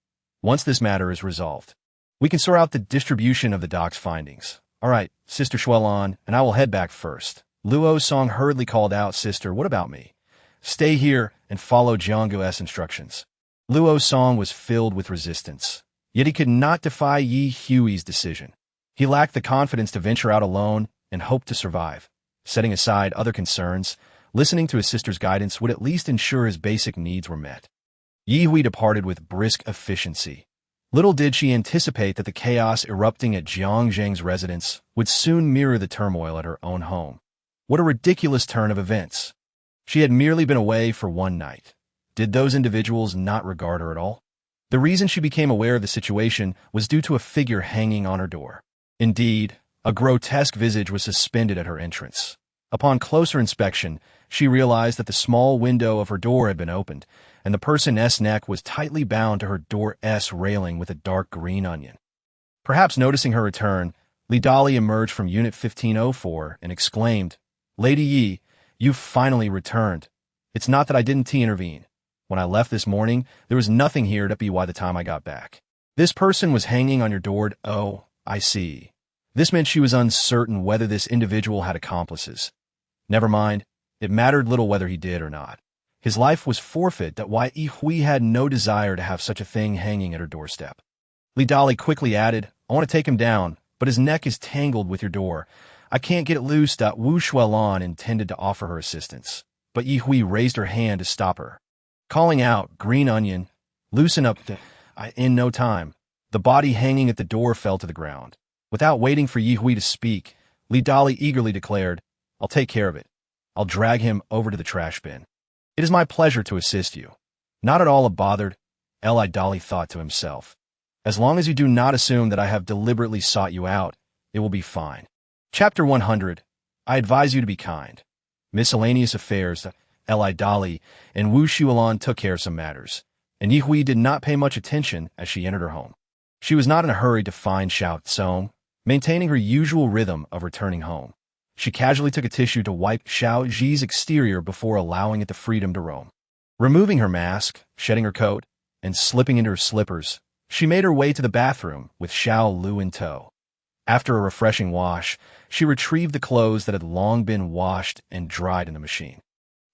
Once this matter is resolved, we can sort out the distribution of the doc's findings. All right, Sister Xuelan, and I will head back first. Luo Song hurriedly called out, "Sister, what about me? Stay here and follow Jianggu's instructions." Luo Song was filled with resistance, yet he could not defy Yi Hui's decision. He lacked the confidence to venture out alone and hoped to survive. Setting aside other concerns, listening to his sister's guidance would at least ensure his basic needs were met. Yi Hui departed with brisk efficiency. Little did she anticipate that the chaos erupting at Jiang Zheng's residence would soon mirror the turmoil at her own home. What a ridiculous turn of events. She had merely been away for one night. Did those individuals not regard her at all? The reason she became aware of the situation was due to a figure hanging on her door. Indeed, a grotesque visage was suspended at her entrance. Upon closer inspection, she realized that the small window of her door had been opened, and the person's neck was tightly bound to her door's railing with a dark green onion. Perhaps noticing her return, Li Dali emerged from Unit 1504 and exclaimed, "Lady Yi, you've finally returned. It's not that I didn't intervene. When I left this morning, there was nothing here to be by the time I got back. This person was hanging on your door. Oh, I see." This meant she was uncertain whether this individual had accomplices. Never mind, it mattered little whether he did or not. His life was forfeit. Yi Hui had no desire to have such a thing hanging at her doorstep. Li Dali quickly added, "I want to take him down, but his neck is tangled with your door. I can't get it loose." Wu Shualan intended to offer her assistance, but Yi Hui raised her hand to stop her. Calling out, "Green onion, loosen up." In no time, the body hanging at the door fell to the ground. Without waiting for Yi Hui to speak, Li Dali eagerly declared, "I'll take care of it. I'll drag him over to the trash bin. It is my pleasure to assist you." Not at all bothered, Li Dali thought to himself. As long as you do not assume that I have deliberately sought you out, it will be fine. Chapter 100. I advise you to be kind. Miscellaneous affairs. Li Dali and Wu Shualan took care of some matters, and Yi Hui did not pay much attention as she entered her home. She was not in a hurry to find Xiao Tsong, maintaining her usual rhythm of returning home. She casually took a tissue to wipe Xiao Zi's exterior before allowing it the freedom to roam. Removing her mask, shedding her coat, and slipping into her slippers, she made her way to the bathroom with Xiao Lu in tow. After a refreshing wash, she retrieved the clothes that had long been washed and dried in the machine,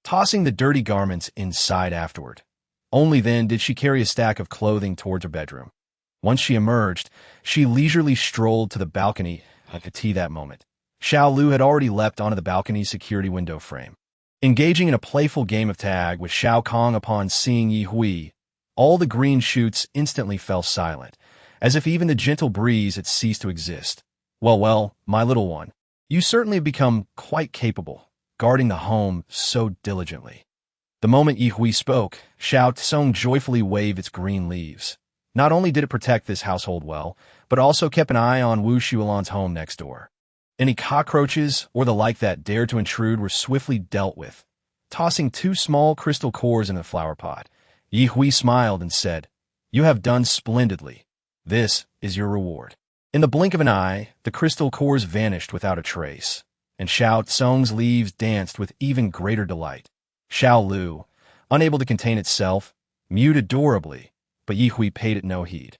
tossing the dirty garments inside afterward. Only then did she carry a stack of clothing towards her bedroom. Once she emerged, she leisurely strolled to the balcony at that moment. Xiao Lu had already leapt onto the balcony's security window frame. Engaging in a playful game of tag with Xiao Kong upon seeing Yi Hui, all the green shoots instantly fell silent, as if even the gentle breeze had ceased to exist. Well, my little one, you certainly have become quite capable, guarding the home so diligently." The moment Yi Hui spoke, Xiao Tsong joyfully waved its green leaves. Not only did it protect this household well, but also kept an eye on Wu Shualan's home next door. Any cockroaches or the like that dared to intrude were swiftly dealt with. Tossing 2 small crystal cores in the flower pot, Yi Hui smiled and said, "You have done splendidly. This is your reward." In the blink of an eye, the crystal cores vanished without a trace, and Xiao Tsong's leaves danced with even greater delight. Xiao Lu, unable to contain itself, mewed adorably, but Yi Hui paid it no heed.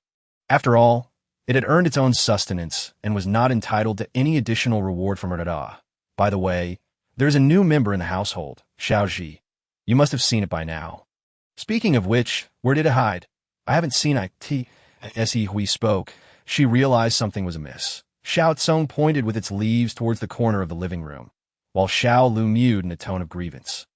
After all, it had earned its own sustenance and was not entitled to any additional reward from her dada. By the way, there is a new member in the household, Xiaoji. You must have seen it by now. Speaking of which, where did it hide? I haven't seen it. As Yi Hui spoke, she realized something was amiss. Xiao Tsong pointed with its leaves towards the corner of the living room, while Xiao Lu mewed in a tone of grievance.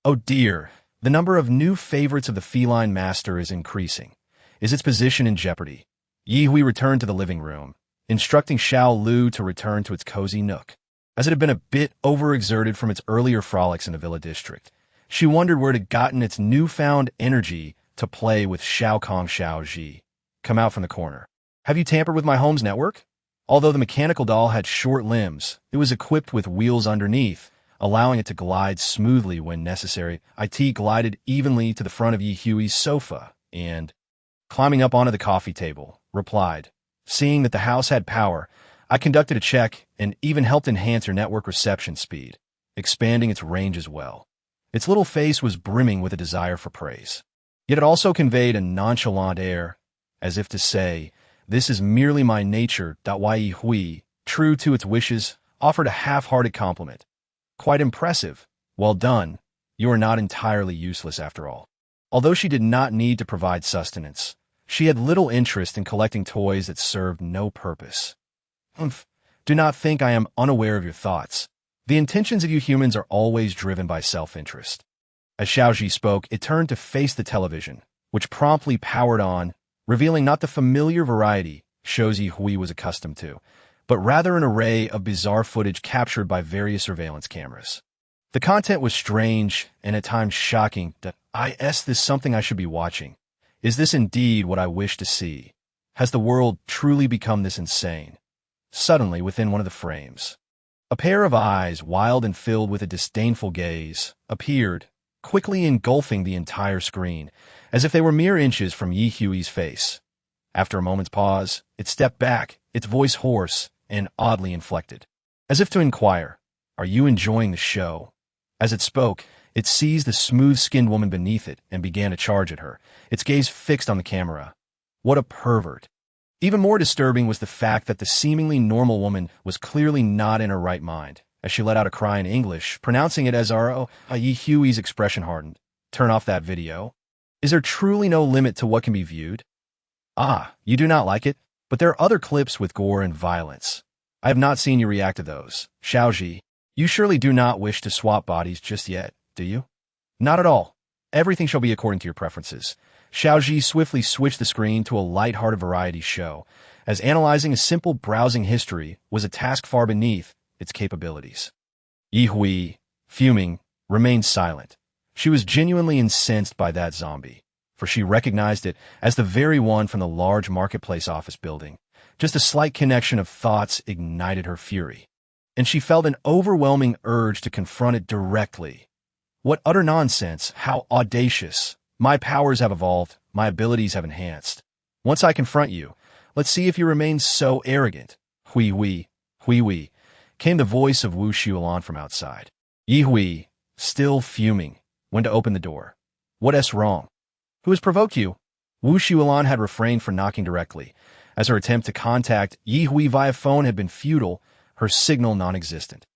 Oh dear, the number of new favorites of the feline master is increasing. Is its position in jeopardy? Yi Hui returned to the living room, instructing Xiao Lu to return to its cozy nook. As it had been a bit overexerted from its earlier frolics in the villa district, she wondered where it had gotten its newfound energy to play with Xiao Kong Xiaoji. Come out from the corner. Have you tampered with my home's network? Although the mechanical doll had short limbs, it was equipped with wheels underneath, allowing it to glide smoothly when necessary. It glided evenly to the front of Yi Hui's sofa and, climbing up onto the coffee table, replied, "Seeing that the house had power, I conducted a check and even helped enhance your network reception speed, expanding its range as well." Its little face was brimming with a desire for praise. Yet it also conveyed a nonchalant air, as if to say, "This is merely my nature." Yi Hui, true to its wishes, offered a half-hearted compliment. "Quite impressive. Well done. You are not entirely useless after all." Although she did not need to provide sustenance, she had little interest in collecting toys that served no purpose. "Humph. Do not think I am unaware of your thoughts. The intentions of you humans are always driven by self-interest." As Xiaoji spoke, it turned to face the television, which promptly powered on, revealing not the familiar variety shows Yi Hui was accustomed to, but rather an array of bizarre footage captured by various surveillance cameras. The content was strange and at times shocking. Is this something I should be watching? Is this indeed what I wish to see? Has the world truly become this insane? Suddenly, within one of the frames, a pair of eyes, wild and filled with a disdainful gaze, appeared, quickly engulfing the entire screen, as if they were mere inches from Yi Hui's face. After a moment's pause, it stepped back, its voice hoarse and oddly inflected, as if to inquire, "Are you enjoying the show?" As it spoke, it seized the smooth-skinned woman beneath it and began to charge at her, its gaze fixed on the camera. What a pervert. Even more disturbing was the fact that the seemingly normal woman was clearly not in her right mind, as she let out a cry in English, pronouncing it as R-O. Yi Hui's expression hardened. "Turn off that video. Is there truly no limit to what can be viewed? Ah, you do not like it? But there are other clips with gore and violence. I have not seen you react to those. Xiaoji, you surely do not wish to swap bodies just yet, do you?" "Not at all. Everything shall be according to your preferences." Xiaoji swiftly switched the screen to a light-hearted variety show, as analyzing a simple browsing history was a task far beneath its capabilities. Yi Hui, fuming, remained silent. She was genuinely incensed by that zombie, for she recognized it as the very one from the large marketplace office building. Just a slight connection of thoughts ignited her fury, and she felt an overwhelming urge to confront it directly. What utter nonsense! How audacious! My powers have evolved, my abilities have enhanced. Once I confront you, let's see if you remain so arrogant. Hui, came the voice of Wu Xuelan from outside. Yi Hui, still fuming, went to open the door. "What's wrong? Who has provoked you?" Wu Xuelan had refrained from knocking directly, as her attempt to contact Yi Hui via phone had been futile, her signal non-existent.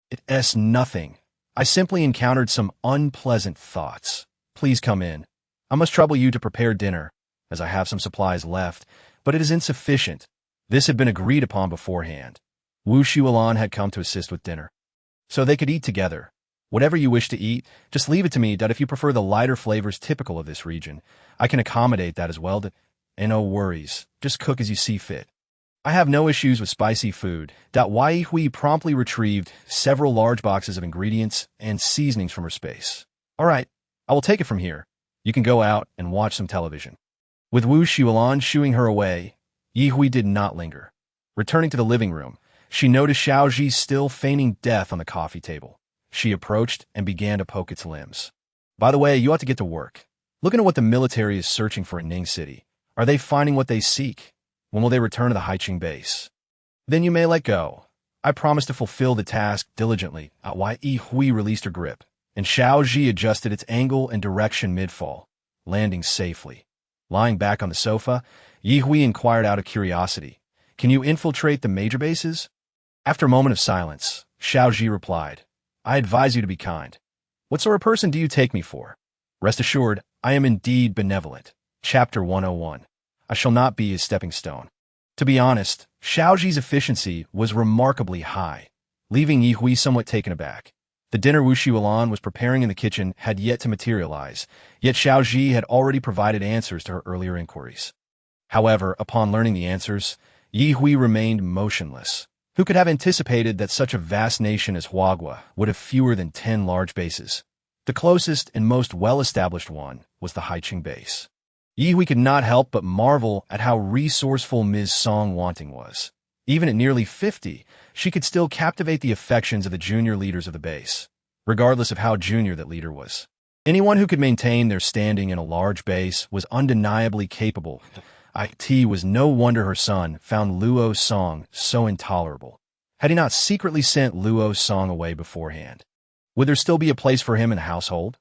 "It's nothing. I simply encountered some unpleasant thoughts. Please come in. I must trouble you to prepare dinner, as I have some supplies left, but it is insufficient." This had been agreed upon beforehand. Wu Xuelan had come to assist with dinner, so they could eat together. "Whatever you wish to eat, just leave it to me. If you prefer the lighter flavors typical of this region, I can accommodate that as well. And no worries, just cook as you see fit. I have no issues with spicy food." Yi Hui promptly retrieved several large boxes of ingredients and seasonings from her space. "All right, I will take it from here. You can go out and watch some television." With Wu Xuelan shooing her away, Yi Hui did not linger. Returning to the living room, she noticed Xiaoji still feigning death on the coffee table. She approached and began to poke its limbs. "By the way, you ought to get to work. Looking at what the military is searching for in Ning City. Are they finding what they seek? When will they return to the Haiqing base? Then you may let go. I promise to fulfill the task diligently." Yi Hui released her grip, and Xiaoji adjusted its angle and direction mid-fall, landing safely. Lying back on the sofa, Ye Hui inquired out of curiosity, "Can you infiltrate the major bases?" After a moment of silence, Xiaozhi replied, "I advise you to be kind. What sort of person do you take me for? Rest assured, I am indeed benevolent." Chapter 101. I shall not be his stepping stone. To be honest, Xiaozhi's efficiency was remarkably high, leaving Yi Hui somewhat taken aback. The dinner Wu Xiulan was preparing in the kitchen had yet to materialize, yet Xiaozhi had already provided answers to her earlier inquiries. However, upon learning the answers, Yi Hui remained motionless. Who could have anticipated that such a vast nation as Huagua would have fewer than 10 large bases? The closest and most well-established one was the Haiqing base. Yi Hui could not help but marvel at how resourceful Ms. Song Wanting was. Even at nearly 50, she could still captivate the affections of the junior leaders of the base, regardless of how junior that leader was. Anyone who could maintain their standing in a large base was undeniably capable. It was no wonder her son found Luo's song so intolerable. Had he not secretly sent Luo's song away beforehand? Would there still be a place for him in the household?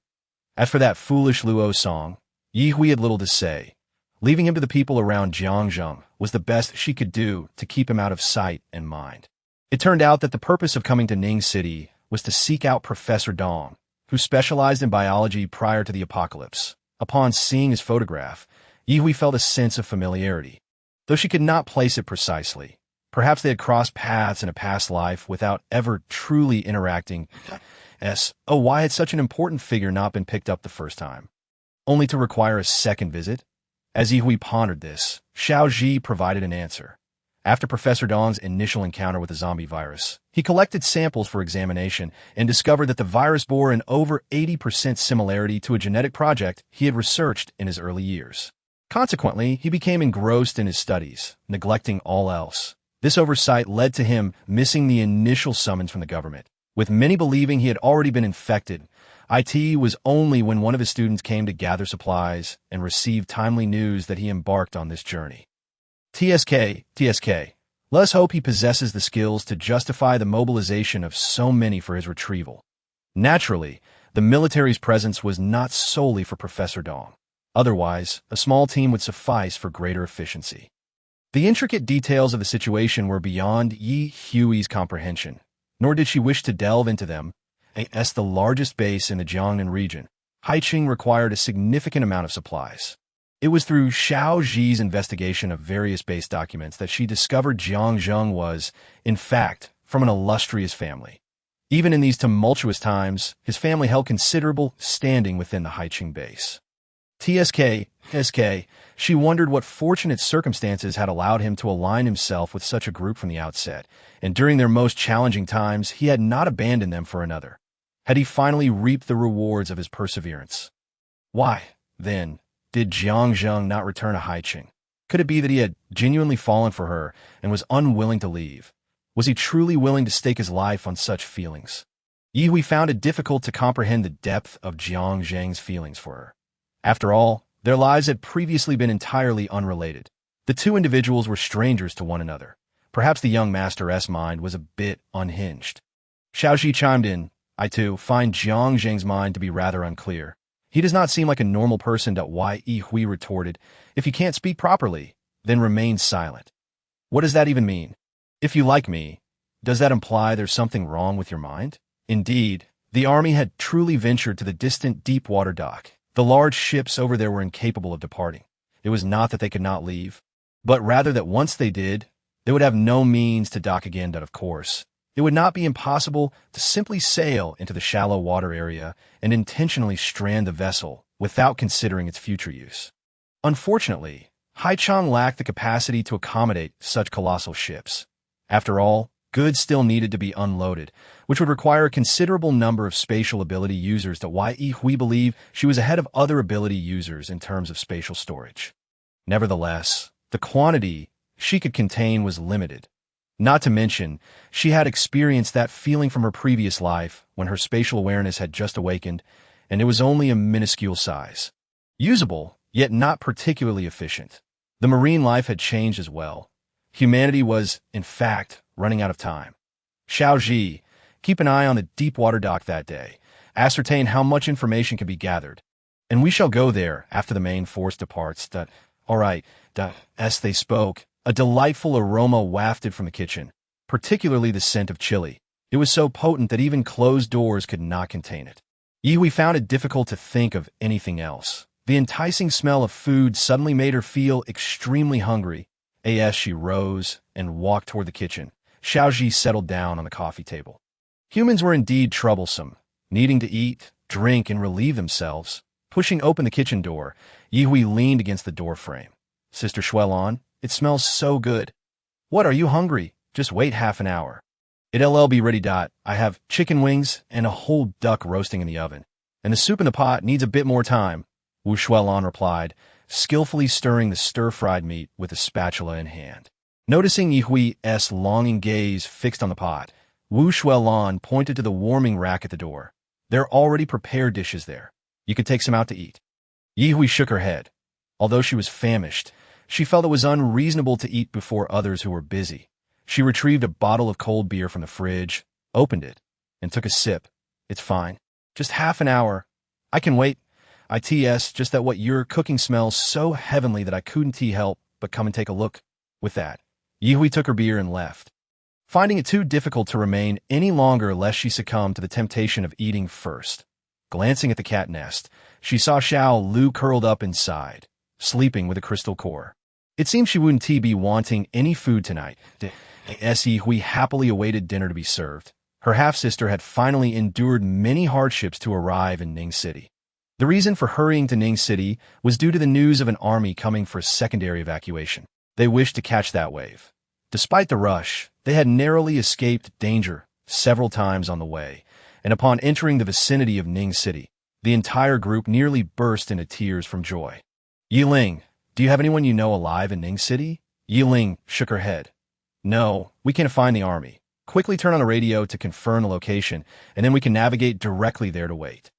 As for that foolish Luo's song, Yi Hui had little to say. Leaving him to the people around Jiangzheng was the best she could do to keep him out of sight and mind. It turned out that the purpose of coming to Ning City was to seek out Professor Dong, who specialized in biology prior to the apocalypse. Upon seeing his photograph, Yi Hui felt a sense of familiarity. Though she could not place it precisely, perhaps they had crossed paths in a past life without ever truly interacting. Why had such an important figure not been picked up the first time, only to require a second visit? As Yi Hui pondered this, Xiaozhi provided an answer. After Professor Dong's initial encounter with the zombie virus, he collected samples for examination and discovered that the virus bore an over 80% similarity to a genetic project he had researched in his early years. Consequently, he became engrossed in his studies, neglecting all else. This oversight led to him missing the initial summons from the government. With many believing he had already been infected, it was only when one of his students came to gather supplies and receive timely news that he embarked on this journey. TSK. Let us hope he possesses the skills to justify the mobilization of so many for his retrieval. Naturally, the military's presence was not solely for Professor Dong. Otherwise, a small team would suffice for greater efficiency. The intricate details of the situation were beyond Yi Hui's comprehension, nor did she wish to delve into them. As the largest base in the Jiangnan region, Haiqing required a significant amount of supplies. It was through Xiaozhi's investigation of various base documents that she discovered Jiangzheng was, in fact, from an illustrious family. Even in these tumultuous times, his family held considerable standing within the Haiqing base. She wondered what fortunate circumstances had allowed him to align himself with such a group from the outset, and during their most challenging times, he had not abandoned them for another. Had he finally reaped the rewards of his perseverance? Why, then, did Jiangzheng not return to Haiqing? Could it be that he had genuinely fallen for her and was unwilling to leave? Was he truly willing to stake his life on such feelings? Yi Hui found it difficult to comprehend the depth of Jiangzheng's feelings for her. After all, their lives had previously been entirely unrelated. The two individuals were strangers to one another. Perhaps the young master's mind was a bit unhinged. Xiaozhi chimed in, "I too find Jiangzheng's mind to be rather unclear. He does not seem like a normal person." Yi Hui retorted, "If you can't speak properly, then remain silent." What does that even mean? If you like me, does that imply there's something wrong with your mind? Indeed, the army had truly ventured to the distant deep water dock. The large ships over there were incapable of departing. It was not that they could not leave, but rather that once they did, they would have no means to dock again. That, of course, it would not be impossible to simply sail into the shallow water area and intentionally strand the vessel without considering its future use. Unfortunately, Haichang lacked the capacity to accommodate such colossal ships. After all, goods still needed to be unloaded, which would require a considerable number of spatial ability users. Yi Hui believed she was ahead of other ability users in terms of spatial storage. Nevertheless, the quantity she could contain was limited. Not to mention, she had experienced that feeling from her previous life when her spatial awareness had just awakened, and it was only a minuscule size. Usable, yet not particularly efficient. The marine life had changed as well. Humanity was, in fact, running out of time. Xiaozhi, keep an eye on the deep water dock that day. Ascertain how much information can be gathered. And we shall go there after the main force departs. All right, as they spoke, a delightful aroma wafted from the kitchen, particularly the scent of chili. It was so potent that even closed doors could not contain it. Ye found it difficult to think of anything else. The enticing smell of food suddenly made her feel extremely hungry. As she rose and walked toward the kitchen, Xiaoji settled down on the coffee table. Humans were indeed troublesome, needing to eat, drink, and relieve themselves. Pushing open the kitchen door, Yihui leaned against the doorframe. Sister Xuelon, it smells so good. What, are you hungry? Just wait half an hour. It'll be ready. I have chicken wings and a whole duck roasting in the oven. And the soup in the pot needs a bit more time, Wu Xuelon replied, skillfully stirring the stir-fried meat with a spatula in hand. Noticing Yihui's longing gaze fixed on the pot, Wu Xuelon pointed to the warming rack at the door. There are already prepared dishes there. You could take some out to eat. Yihui shook her head. Although she was famished, she felt it was unreasonable to eat before others who were busy. She retrieved a bottle of cold beer from the fridge, opened it, and took a sip. It's fine. Just half an hour. I can wait. It's just that what you're cooking smells so heavenly that I couldn't help but come and take a look. With that, Yihui took her beer and left, finding it too difficult to remain any longer lest she succumb to the temptation of eating first. Glancing at the cat nest, she saw Xiao Lu curled up inside, sleeping with a crystal core. It seemed she wouldn't be wanting any food tonight. Yihui happily awaited dinner to be served. Her half-sister had finally endured many hardships to arrive in Ning City. The reason for hurrying to Ning City was due to the news of an army coming for a secondary evacuation. They wished to catch that wave. Despite the rush, they had narrowly escaped danger several times on the way, and upon entering the vicinity of Ning City, the entire group nearly burst into tears from joy. Yiling, do you have anyone you know alive in Ning City? Yiling shook her head. No, we can't find the army. Quickly turn on the radio to confirm the location, and then we can navigate directly there to wait.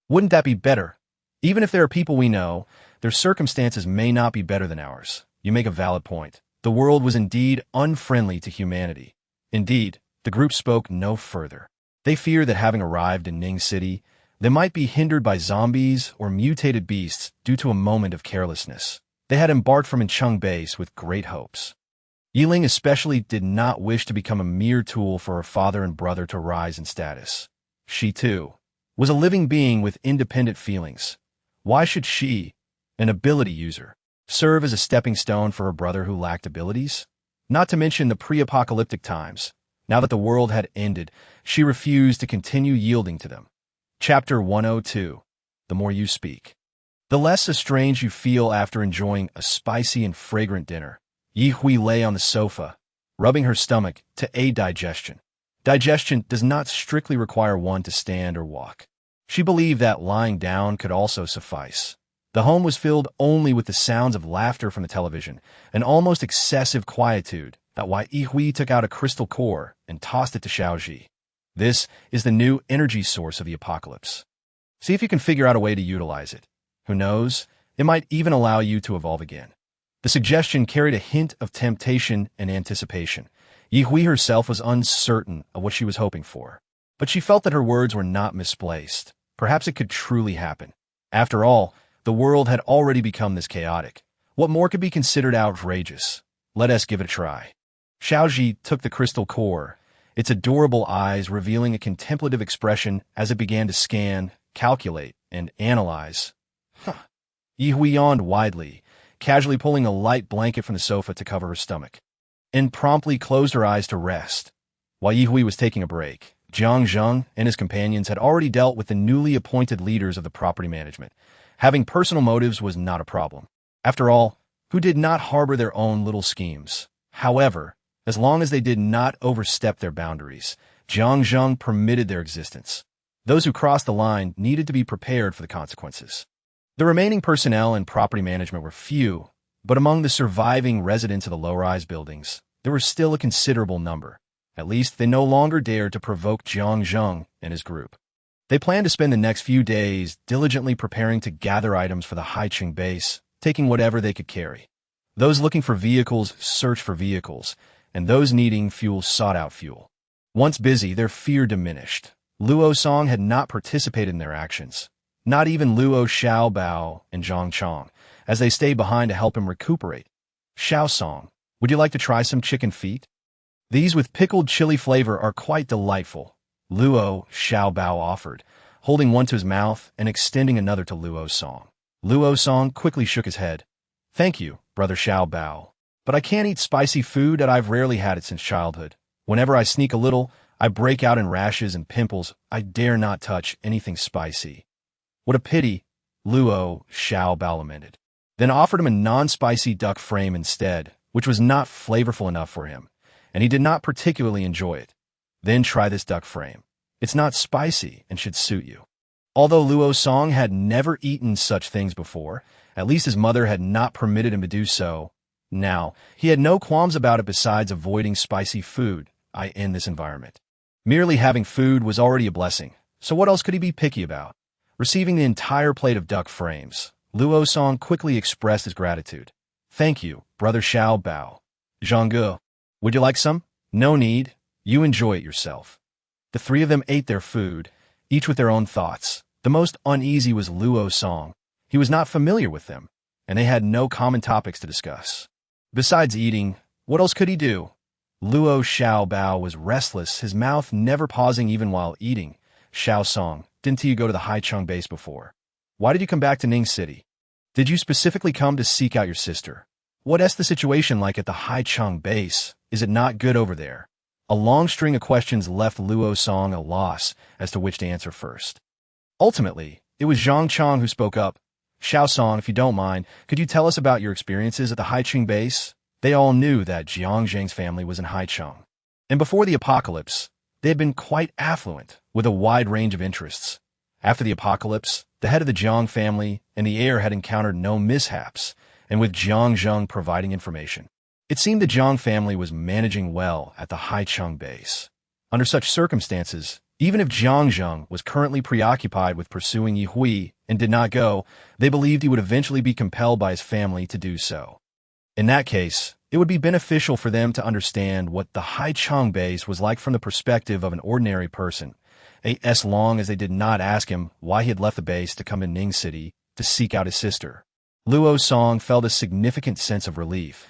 Wouldn't that be better? Even if there are people we know, their circumstances may not be better than ours. You make a valid point. The world was indeed unfriendly to humanity. Indeed, the group spoke no further. They feared that having arrived in Ning City, they might be hindered by zombies or mutated beasts due to a moment of carelessness. They had embarked from Incheng Base with great hopes. Yiling especially did not wish to become a mere tool for her father and brother to rise in status. She, too, was a living being with independent feelings. Why should she, an ability user, serve as a stepping stone for her brother who lacked abilities? Not to mention the pre-apocalyptic times. Now that the world had ended, she refused to continue yielding to them. Chapter 102. The more you speak, the less estranged you feel after enjoying a spicy and fragrant dinner. Yihui lay on the sofa, rubbing her stomach to aid digestion. Digestion does not strictly require one to stand or walk. She believed that lying down could also suffice. The home was filled only with the sounds of laughter from the television, an almost excessive quietude. That's why Yihui took out a crystal core and tossed it to Xiaoji. This is the new energy source of the apocalypse. See if you can figure out a way to utilize it. Who knows, it might even allow you to evolve again. The suggestion carried a hint of temptation and anticipation. Yihui herself was uncertain of what she was hoping for, but she felt that her words were not misplaced. Perhaps it could truly happen. After all, the world had already become this chaotic. What more could be considered outrageous? Let us give it a try. Xiaoji took the crystal core, its adorable eyes revealing a contemplative expression as it began to scan, calculate, and analyze. Yihui yawned widely, casually pulling a light blanket from the sofa to cover her stomach, and promptly closed her eyes to rest. While Yihui was taking a break, Jiang Zheng and his companions had already dealt with the newly appointed leaders of the property management. Having personal motives was not a problem. After all, who did not harbor their own little schemes? However, as long as they did not overstep their boundaries, Jiang Zheng permitted their existence. Those who crossed the line needed to be prepared for the consequences. The remaining personnel in property management were few, but among the surviving residents of the low-rise buildings, there was still a considerable number. At least they no longer dared to provoke Jiang Zheng and his group. They planned to spend the next few days diligently preparing to gather items for the Haiqing base, taking whatever they could carry. Those looking for vehicles searched for vehicles, and those needing fuel sought out fuel. Once busy, their fear diminished. Luo Song had not participated in their actions. Not even Luo Xiaobao and Zhang Chong, as they stayed behind to help him recuperate. Xiao Song, would you like to try some chicken feet? These with pickled chili flavor are quite delightful, Luo Xiaobao offered, holding one to his mouth and extending another to Luo Song. Luo Song quickly shook his head. Thank you, brother Xiaobao, but I can't eat spicy food and I've rarely had it since childhood. Whenever I sneak a little, I break out in rashes and pimples. I dare not touch anything spicy. What a pity, Luo Xiaobao lamented, then offered him a non-spicy duck frame instead, which was not flavorful enough for him, and he did not particularly enjoy it. Then try this duck frame. It's not spicy and should suit you. Although Luo Song had never eaten such things before, at least his mother had not permitted him to do so. Now, he had no qualms about it besides avoiding spicy food in this environment. Merely having food was already a blessing, so what else could he be picky about? Receiving the entire plate of duck frames, Luo Song quickly expressed his gratitude. Thank you, brother Xiaobao. Zhangge, would you like some? No need. You enjoy it yourself. The three of them ate their food, each with their own thoughts. The most uneasy was Luo Song. He was not familiar with them, and they had no common topics to discuss. Besides eating, what else could he do? Luo Xiaobao was restless, his mouth never pausing even while eating. Xiao Song, didn't you go to the Haicheng base before? Why did you come back to Ning City? Did you specifically come to seek out your sister? What's the situation like at the Haicheng base? Is it not good over there? A long string of questions left Luo Song a loss as to which to answer first. Ultimately, it was Zhang Chong who spoke up. Xiao Song, if you don't mind, could you tell us about your experiences at the Haicheng base? They all knew that Jiang Zhang's family was in Haicheng. And before the apocalypse, they had been quite affluent, with a wide range of interests. After the apocalypse, the head of the Jiang family and the heir had encountered no mishaps, and with Jiang Zhang providing information, it seemed the Jiang family was managing well at the Haicheng base. Under such circumstances, even if Jiang Zhang was currently preoccupied with pursuing Ye Hui and did not go, they believed he would eventually be compelled by his family to do so. In that case, it would be beneficial for them to understand what the Haicheng base was like from the perspective of an ordinary person, as long as they did not ask him why he had left the base to come to Ning City to seek out his sister. Luo Song felt a significant sense of relief.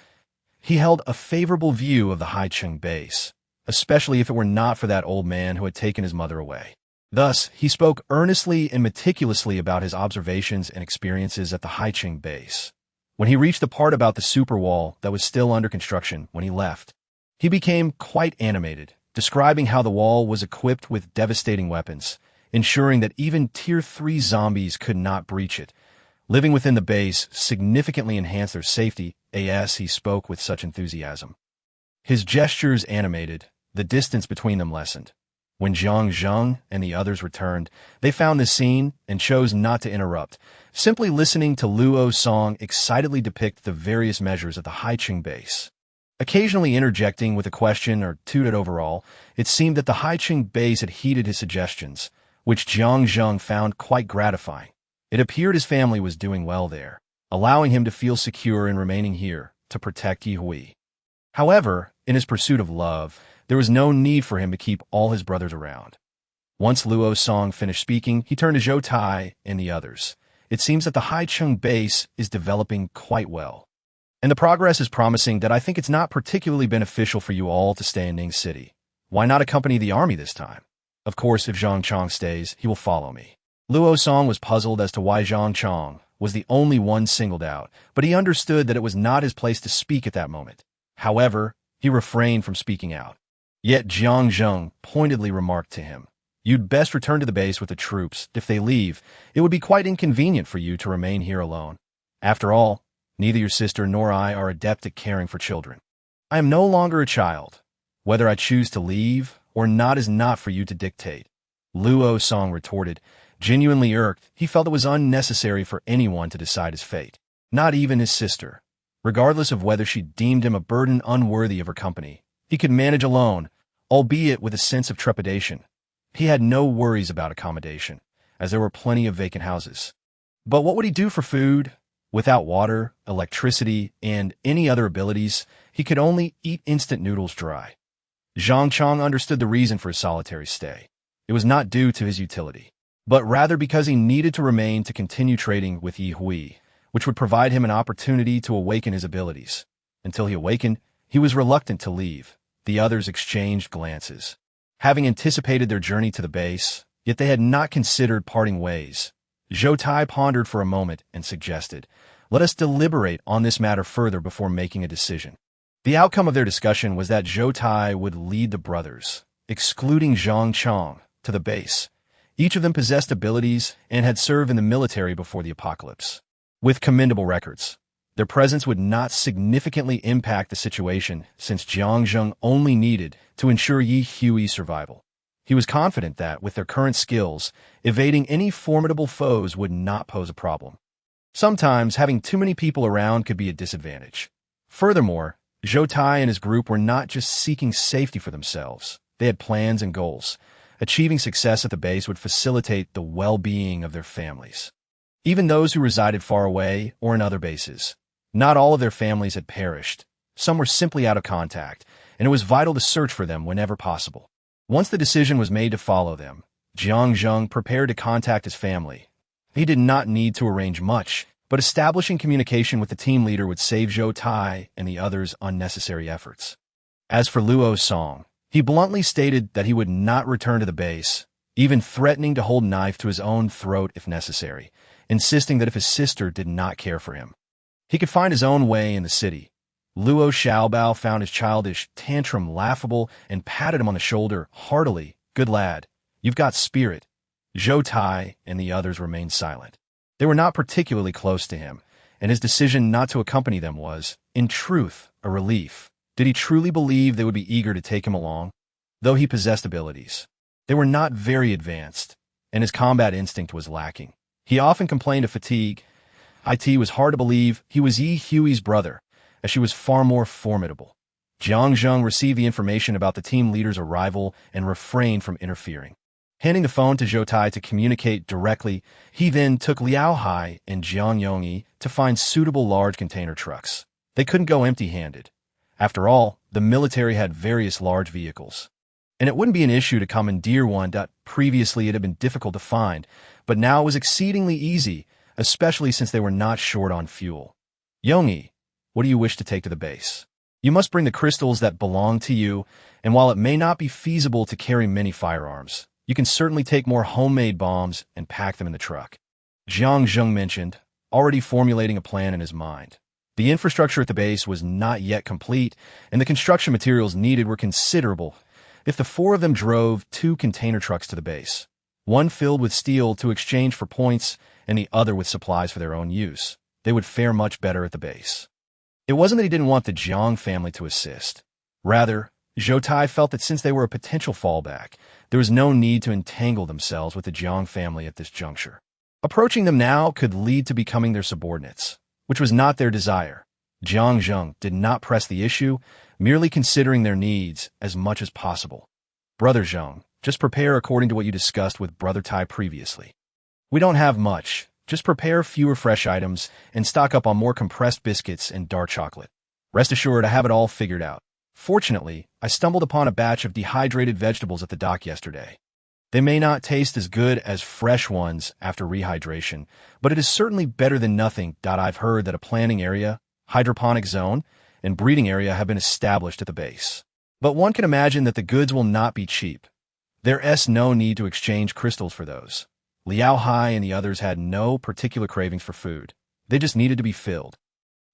He held a favorable view of the Haicheng base, especially if it were not for that old man who had taken his mother away. Thus, he spoke earnestly and meticulously about his observations and experiences at the Haicheng base. When he reached the part about the super wall that was still under construction when he left, he became quite animated, describing how the wall was equipped with devastating weapons, ensuring that even Tier 3 zombies could not breach it. Living within the base significantly enhanced their safety, as he spoke with such enthusiasm. His gestures animated, the distance between them lessened. When Jiang Zhang and the others returned, they found the scene and chose not to interrupt, simply listening to Luo Song excitedly depict the various measures of the Haicheng base. Occasionally interjecting with a question or two that overall, it seemed that the Haicheng base had heeded his suggestions, which Jiang Zhang found quite gratifying. It appeared his family was doing well there, allowing him to feel secure in remaining here to protect Ye Hui. However, in his pursuit of love, there was no need for him to keep all his brothers around. Once Luo Song finished speaking, he turned to Zhou Tai and the others. It seems that the Haicheng base is developing quite well, and the progress is promising that I think it's not particularly beneficial for you all to stay in Ning City. Why not accompany the army this time? Of course, if Zhang Chong stays, he will follow me. Luo Song was puzzled as to why Zhang Chong was the only one singled out, but he understood that it was not his place to speak at that moment. However, he refrained from speaking out. Yet Jiang Zhang pointedly remarked to him, "You'd best return to the base with the troops. If they leave, it would be quite inconvenient for you to remain here alone. After all, neither your sister nor I are adept at caring for children. I am no longer a child. Whether I choose to leave or not is not for you to dictate." Luo Song retorted. Genuinely irked, he felt it was unnecessary for anyone to decide his fate, not even his sister. Regardless of whether she deemed him a burden unworthy of her company, he could manage alone, albeit with a sense of trepidation. He had no worries about accommodation, as there were plenty of vacant houses. But what would he do for food? Without water, electricity, and any other abilities, he could only eat instant noodles dry. Zhang Chong understood the reason for his solitary stay. It was not due to his utility. but rather because he needed to remain to continue trading with Ye Hui, which would provide him an opportunity to awaken his abilities. Until he awakened, he was reluctant to leave. The others exchanged glances, having anticipated their journey to the base, yet they had not considered parting ways. Zhou Tai pondered for a moment and suggested, "Let us deliberate on this matter further before making a decision." The outcome of their discussion was that Zhou Tai would lead the brothers, excluding Zhang Chong, to the base. Each of them possessed abilities and had served in the military before the apocalypse, with commendable records. Their presence would not significantly impact the situation since Jiang Zheng only needed to ensure Ye Hui's survival. He was confident that, with their current skills, evading any formidable foes would not pose a problem. Sometimes, having too many people around could be a disadvantage. Furthermore, Zhou Tai and his group were not just seeking safety for themselves. They had plans and goals. Achieving success at the base would facilitate the well-being of their families, even those who resided far away or in other bases. Not all of their families had perished. Some were simply out of contact, and it was vital to search for them whenever possible. Once the decision was made to follow them, Jiang Zheng prepared to contact his family. He did not need to arrange much, but establishing communication with the team leader would save Zhou Tai and the others unnecessary efforts. As for Luo Song, he bluntly stated that he would not return to the base, even threatening to hold a knife to his own throat if necessary, insisting that if his sister did not care for him, he could find his own way in the city. Luo Xiaobao found his childish tantrum laughable and patted him on the shoulder heartily. "Good lad, you've got spirit." Zhou Tai and the others remained silent. They were not particularly close to him, and his decision not to accompany them was, in truth, a relief. Did he truly believe they would be eager to take him along? Though he possessed abilities, they were not very advanced, and his combat instinct was lacking. He often complained of fatigue. It was hard to believe he was Ye Hui's brother, as she was far more formidable. Jiang Zheng received the information about the team leader's arrival and refrained from interfering. Handing the phone to Zhou Tai to communicate directly, he then took Liao Hai and Jiang Yongyi to find suitable large container trucks. They couldn't go empty-handed. After all, the military had various large vehicles, and it wouldn't be an issue to commandeer one that previously it had been difficult to find, but now it was exceedingly easy, especially since they were not short on fuel. "Yongyi, what do you wish to take to the base? You must bring the crystals that belong to you, and while it may not be feasible to carry many firearms, you can certainly take more homemade bombs and pack them in the truck," Jiang Zheng mentioned, already formulating a plan in his mind. The infrastructure at the base was not yet complete, and the construction materials needed were considerable. If the four of them drove 2 container trucks to the base, one filled with steel to exchange for points and the other with supplies for their own use, they would fare much better at the base. It wasn't that he didn't want the Jiang family to assist. Rather, Zhou Tai felt that since they were a potential fallback, there was no need to entangle themselves with the Jiang family at this juncture. Approaching them now could lead to becoming their subordinates, which was not their desire. Jiang Zheng did not press the issue, merely considering their needs as much as possible. "Brother Zheng, just prepare according to what you discussed with Brother Tai previously. We don't have much. Just prepare fewer fresh items and stock up on more compressed biscuits and dark chocolate. Rest assured I have it all figured out. Fortunately, I stumbled upon a batch of dehydrated vegetables at the dock yesterday. They may not taste as good as fresh ones after rehydration, but it is certainly better than nothing. I've heard that a planting area, hydroponic zone, and breeding area have been established at the base. But one can imagine that the goods will not be cheap. There's no need to exchange crystals for those." Liao Hai and the others had no particular cravings for food. They just needed to be filled.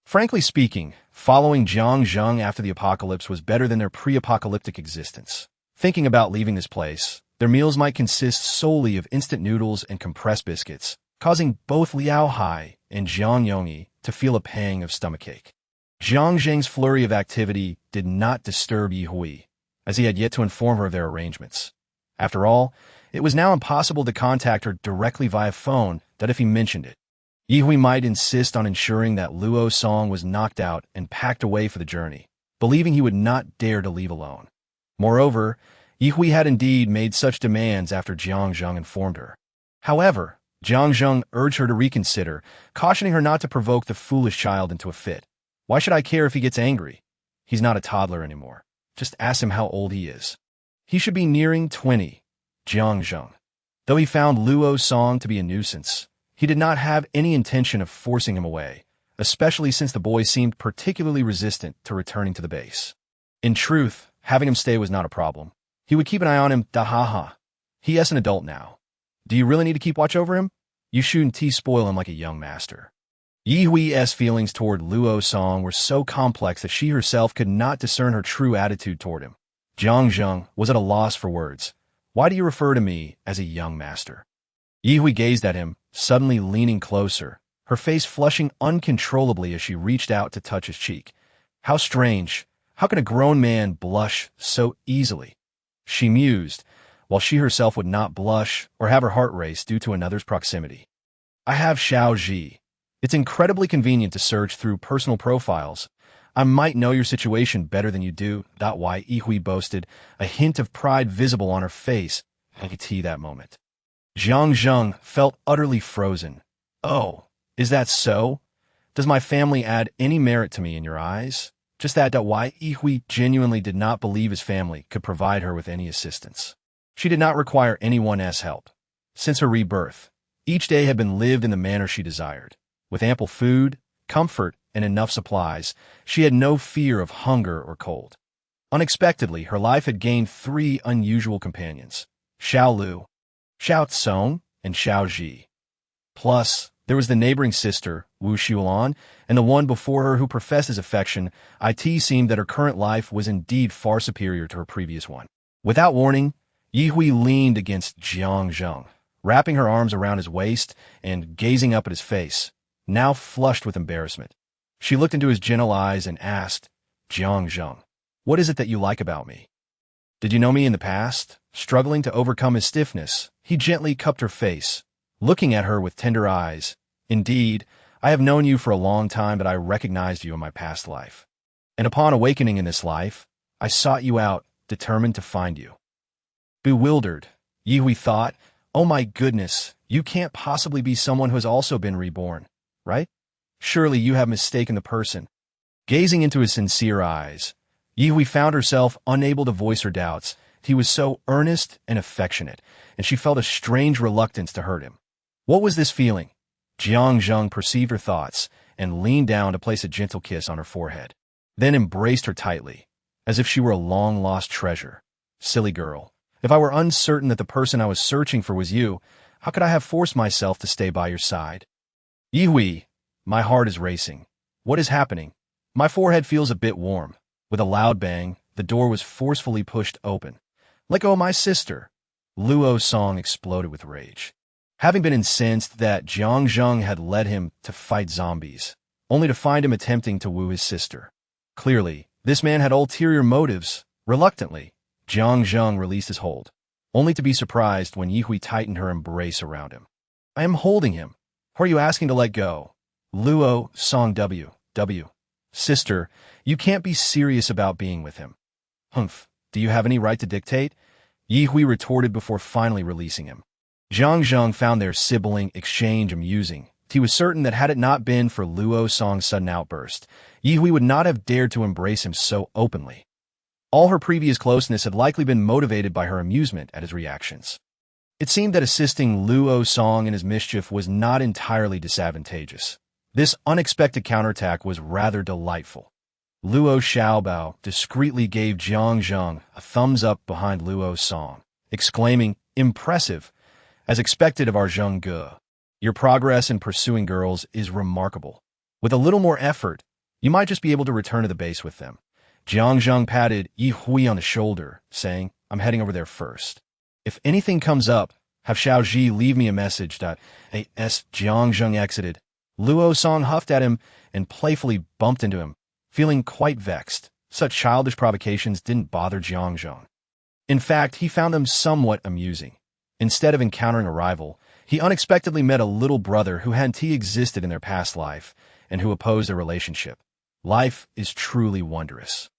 Frankly speaking, following Jiang Zheng after the apocalypse was better than their pre-apocalyptic existence. Thinking about leaving this place, their meals might consist solely of instant noodles and compressed biscuits, causing both Liao Hai and Jiang Yongyi to feel a pang of stomachache. Jiang Zheng's flurry of activity did not disturb Ye Hui, as he had yet to inform her of their arrangements. After all, it was now impossible to contact her directly via phone, that if he mentioned it, Ye Hui might insist on ensuring that Luo Song was knocked out and packed away for the journey, believing he would not dare to leave alone. Moreover, Ye Hui had indeed made such demands after Jiang Zheng informed her. However, Jiang Zheng urged her to reconsider, cautioning her not to provoke the foolish child into a fit. "Why should I care if he gets angry? He's not a toddler anymore. Just ask him how old he is. He should be nearing 20. Jiang Zheng. Though he found Luo's song to be a nuisance, he did not have any intention of forcing him away, especially since the boy seemed particularly resistant to returning to the base. In truth, having him stay was not a problem. He would keep an eye on him, da-ha-ha. He is an adult now. Do you really need to keep watch over him? You shouldn't spoil him like a young master. Ye Hui's feelings toward Luo's song were so complex that she herself could not discern her true attitude toward him. Jiang Zheng was at a loss for words. Why do you refer to me as a young master? Ye Hui gazed at him, suddenly leaning closer, her face flushing uncontrollably as she reached out to touch his cheek. How strange. How can a grown man blush so easily? She mused, while she herself would not blush or have her heart race due to another's proximity. I have Xiaoji. It's incredibly convenient to search through personal profiles. I might know your situation better than you do. Ye Hui boasted, a hint of pride visible on her face at that moment. Jiang Zheng felt utterly frozen. Oh, is that so? Does my family add any merit to me in your eyes? Just that Ye Hui genuinely did not believe his family could provide her with any assistance. She did not require anyone's help. Since her rebirth, each day had been lived in the manner she desired. With ample food, comfort, and enough supplies, she had no fear of hunger or cold. Unexpectedly, her life had gained 3 unusual companions, Xiao Lu, Xiao Tsong, and Xiao Ji. Plus, there was the neighboring sister, Wu Xiulan, and the one before her who professed his affection. It seemed that her current life was indeed far superior to her previous one. Without warning, Ye Hui leaned against Jiang Zheng, wrapping her arms around his waist and gazing up at his face, now flushed with embarrassment. She looked into his gentle eyes and asked, Jiang Zheng, what is it that you like about me? Did you know me in the past? Struggling to overcome his stiffness, he gently cupped her face, looking at her with tender eyes. Indeed, I have known you for a long time, but I recognized you in my past life. And upon awakening in this life, I sought you out, determined to find you. Bewildered, Ye Hui thought, oh my goodness, you can't possibly be someone who has also been reborn, right? Surely you have mistaken the person. Gazing into his sincere eyes, Ye Hui found herself unable to voice her doubts. He was so earnest and affectionate, and she felt a strange reluctance to hurt him. What was this feeling? Jiang Zheng perceived her thoughts and leaned down to place a gentle kiss on her forehead, then embraced her tightly, as if she were a long-lost treasure. Silly girl, if I were uncertain that the person I was searching for was you, how could I have forced myself to stay by your side? Ye Hui, my heart is racing. What is happening? My forehead feels a bit warm. With a loud bang, the door was forcefully pushed open. Let go of my sister. Luo's song exploded with rage. Having been incensed that Jiang Zheng had led him to fight zombies, only to find him attempting to woo his sister. Clearly, this man had ulterior motives. Reluctantly, Jiang Zheng released his hold, only to be surprised when Ye Hui tightened her embrace around him. I am holding him. Who are you asking to let go? Luo Song W. Sister, you can't be serious about being with him. Humph, do you have any right to dictate? Ye Hui retorted before finally releasing him. Jiang Zheng found their sibling exchange amusing. He was certain that had it not been for Luo Song's sudden outburst, Ye Hui would not have dared to embrace him so openly. All her previous closeness had likely been motivated by her amusement at his reactions. It seemed that assisting Luo Song in his mischief was not entirely disadvantageous. This unexpected counterattack was rather delightful. Luo Xiaobao discreetly gave Jiang Zheng a thumbs up behind Luo's song, exclaiming, impressive, as expected of our Zheng Ge. Your progress in pursuing girls is remarkable. With a little more effort, you might just be able to return to the base with them. Jiang Zheng patted Ye Hui on the shoulder, saying, I'm heading over there first. If anything comes up, have Xiao Ji leave me a message. As Jiang Zheng exited, Luo Song huffed at him and playfully bumped into him, feeling quite vexed. Such childish provocations didn't bother Jiang Zheng. In fact, he found them somewhat amusing. Instead of encountering a rival, he unexpectedly met a little brother who hadn't existed in their past life and who opposed their relationship. Life is truly wondrous.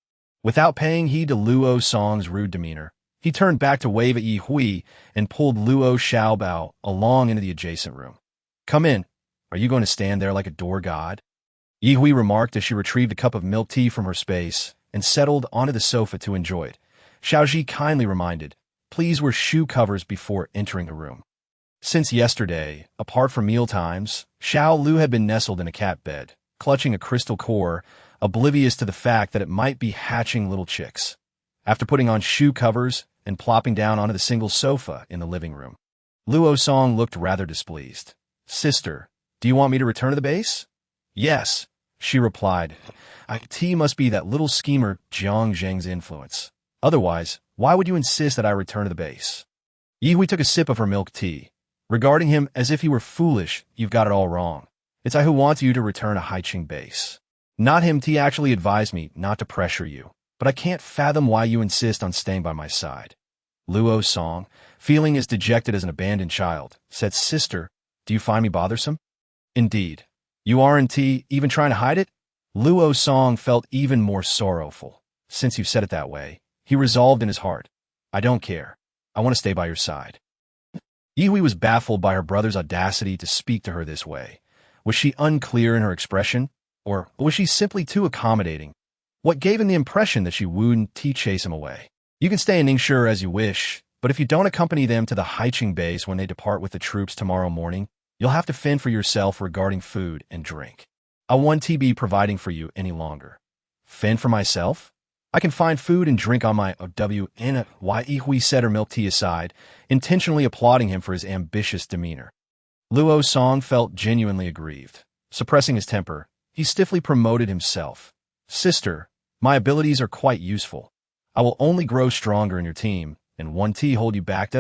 Without paying heed to Luo Song's rude demeanor, he turned back to wave at Ye Hui and pulled Luo Xiaobao along into the adjacent room. Come in. Are you going to stand there like a door god? Ye Hui remarked as she retrieved a cup of milk tea from her space and settled onto the sofa to enjoy it. Xiao Ji kindly reminded, please wear shoe covers before entering the room. Since yesterday, apart from meal times, Xiao Lu had been nestled in a cat bed, clutching a crystal core, oblivious to the fact that it might be hatching little chicks. After putting on shoe covers and plopping down onto the single sofa in the living room, Luo Song looked rather displeased. "Sister, do you want me to return to the base?" "Yes," she replied. "Tea must be that little schemer Jiang Zheng's influence. Otherwise, why would you insist that I return to the base?" Ye Hui took a sip of her milk tea. Regarding him as if he were foolish, "You've got it all wrong. It's I who want you to return to Haiqing base. Not him. T actually advised me not to pressure you, but I can't fathom why you insist on staying by my side." Luo Song, feeling as dejected as an abandoned child, said, "Sister, do you find me bothersome?" "Indeed. You aren't even trying to hide it?" Luo Song felt even more sorrowful. "Since you said it that way," he resolved in his heart, "I don't care. I want to stay by your side." Ye Hui was baffled by her brother's audacity to speak to her this way. Was she unclear in her expression, or was she simply too accommodating? What gave him the impression that she wouldn't chase him away? "You can stay in Ningshi as you wish, but if you don't accompany them to the Haiqing base when they depart with the troops tomorrow morning, you'll have to fend for yourself regarding food and drink. I won't be providing for you any longer." "Fend for myself? I can find food and drink on my own." Ye Hui set her milk tea aside, intentionally applauding him for his ambitious demeanor. Luo Song felt genuinely aggrieved. Suppressing his temper, he stiffly promoted himself. "Sister, my abilities are quite useful. I will only grow stronger in your team, and won't hold you back.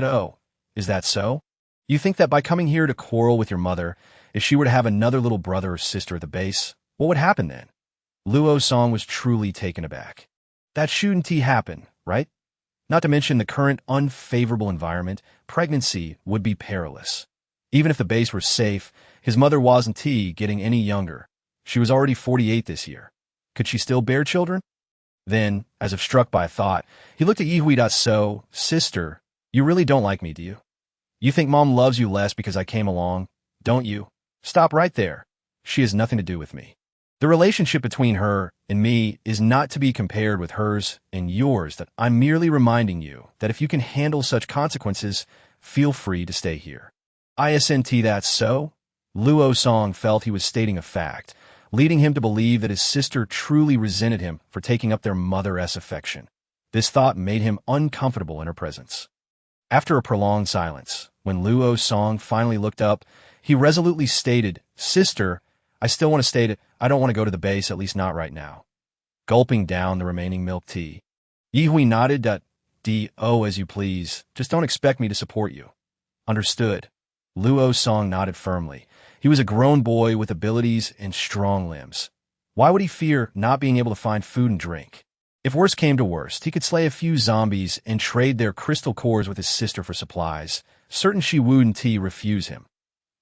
Is that so? You think that by coming here to quarrel with your mother, if she were to have another little brother or sister at the base, what would happen then?" Luo Song was truly taken aback. "That shouldn't happen, right? Not to mention the current unfavorable environment, pregnancy would be perilous. Even if the base were safe, his mother wasn't getting any younger. She was already 48 this year. Could she still bear children?" Then, as if struck by a thought, he looked at Ye Hui. "So, sister, you really don't like me, do you? You think Mom loves you less because I came along, don't you? Stop right there. She has nothing to do with me. The relationship between her and me is not to be compared with hers and yours. That I'm merely reminding you that if you can handle such consequences, feel free to stay here." "Isn't that so?" Luo Song felt he was stating a fact, leading him to believe that his sister truly resented him for taking up their mother-s affection. This thought made him uncomfortable in her presence. After a prolonged silence, when Luo Song finally looked up, he resolutely stated, "Sister, I still want to stay. I don't want to go to the base, at least not right now." Gulping down the remaining milk tea, Ye Hui nodded. "Oh, as you please. Just don't expect me to support you." "Understood." Luo Song nodded firmly. He was a grown boy with abilities and strong limbs. Why would he fear not being able to find food and drink? If worst came to worst, he could slay a few zombies and trade their crystal cores with his sister for supplies. Certain she wouldn't refuse him.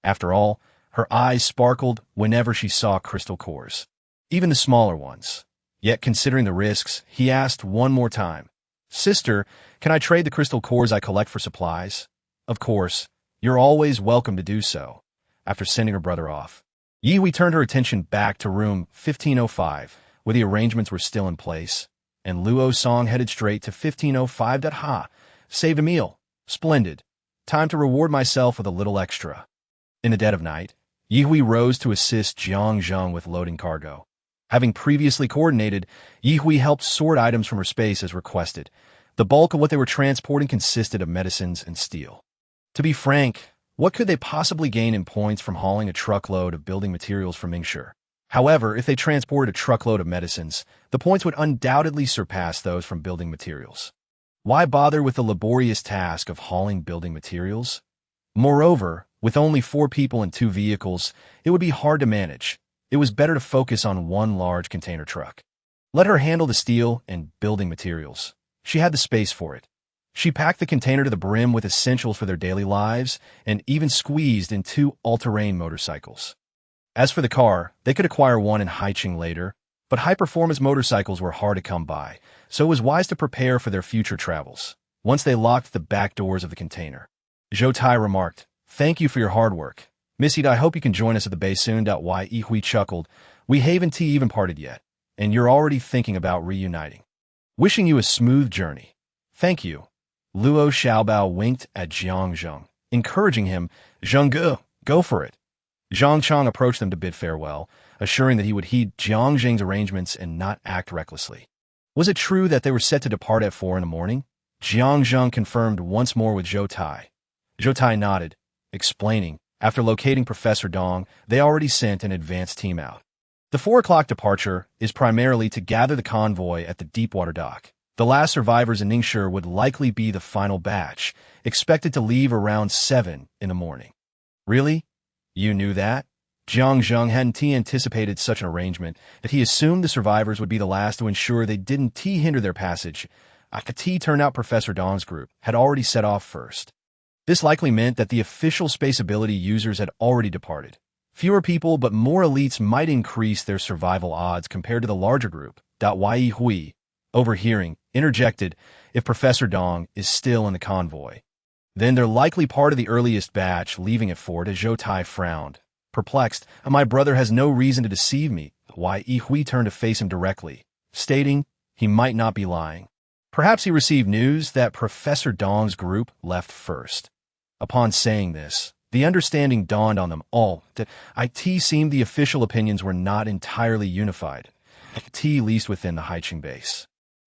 After all, her eyes sparkled whenever she saw crystal cores, even the smaller ones. Yet, considering the risks, he asked one more time, "Sister, can I trade the crystal cores I collect for supplies?" "Of course. You're always welcome to do so." After sending her brother off, Ye Hui turned her attention back to room 1505, where the arrangements were still in place, and Luo Song headed straight to 1505. Saved a meal. Splendid. Time to reward myself with a little extra. In the dead of night, Ye Hui rose to assist Jiang Zheng with loading cargo. Having previously coordinated, Ye Hui helped sort items from her space as requested. The bulk of what they were transporting consisted of medicines and steel. To be frank, what could they possibly gain in points from hauling a truckload of building materials from Ningshi? However, if they transported a truckload of medicines, the points would undoubtedly surpass those from building materials. Why bother with the laborious task of hauling building materials? Moreover, with only 4 people and 2 vehicles, it would be hard to manage. It was better to focus on one large container truck. Let her handle the steel and building materials. She had the space for it. She packed the container to the brim with essentials for their daily lives and even squeezed in 2 all-terrain motorcycles. As for the car, they could acquire one in Haiqing later, but high-performance motorcycles were hard to come by, so it was wise to prepare for their future travels. Once they locked the back doors of the container, Zhou Tai remarked, "Thank you for your hard work. Missy, I hope you can join us at the base soon." Ye Hui chuckled. "We haven't even parted yet, and you're already thinking about reuniting. Wishing you a smooth journey." "Thank you." Luo Xiaobao winked at Jiang Zheng. encouraging him, "Zheng, go for it." Zhang Chang approached them to bid farewell, assuring that he would heed Jiang Jing's arrangements and not act recklessly. Was it true that they were set to depart at 4 in the morning? Jiang Zheng confirmed once more with Zhou Tai. Zhou Tai nodded, explaining, after locating Professor Dong, they already sent an advance team out. The 4 o'clock departure is primarily to gather the convoy at the deepwater dock. The last survivors in Ningshi would likely be the final batch, expected to leave around 7 in the morning. Really? You knew that? Jiang Zheng hadn't anticipated such an arrangement, that he assumed the survivors would be the last to ensure they didn't hinder their passage. Turned out Professor Dong's group had already set off first. This likely meant that the official space ability users had already departed. Fewer people but more elites might increase their survival odds compared to the larger group. Ye Hui, overhearing, interjected, if Professor Dong is still in the convoy. Then they're likely part of the earliest batch leaving at 4. Zhou Tai frowned. Perplexed, my brother has no reason to deceive me. Ye Hui turned to face him directly, stating he might not be lying. Perhaps he received news that Professor Dong's group left first. Upon saying this, the understanding dawned on them all that it seemed the official opinions were not entirely unified, at least within the Haiqing base.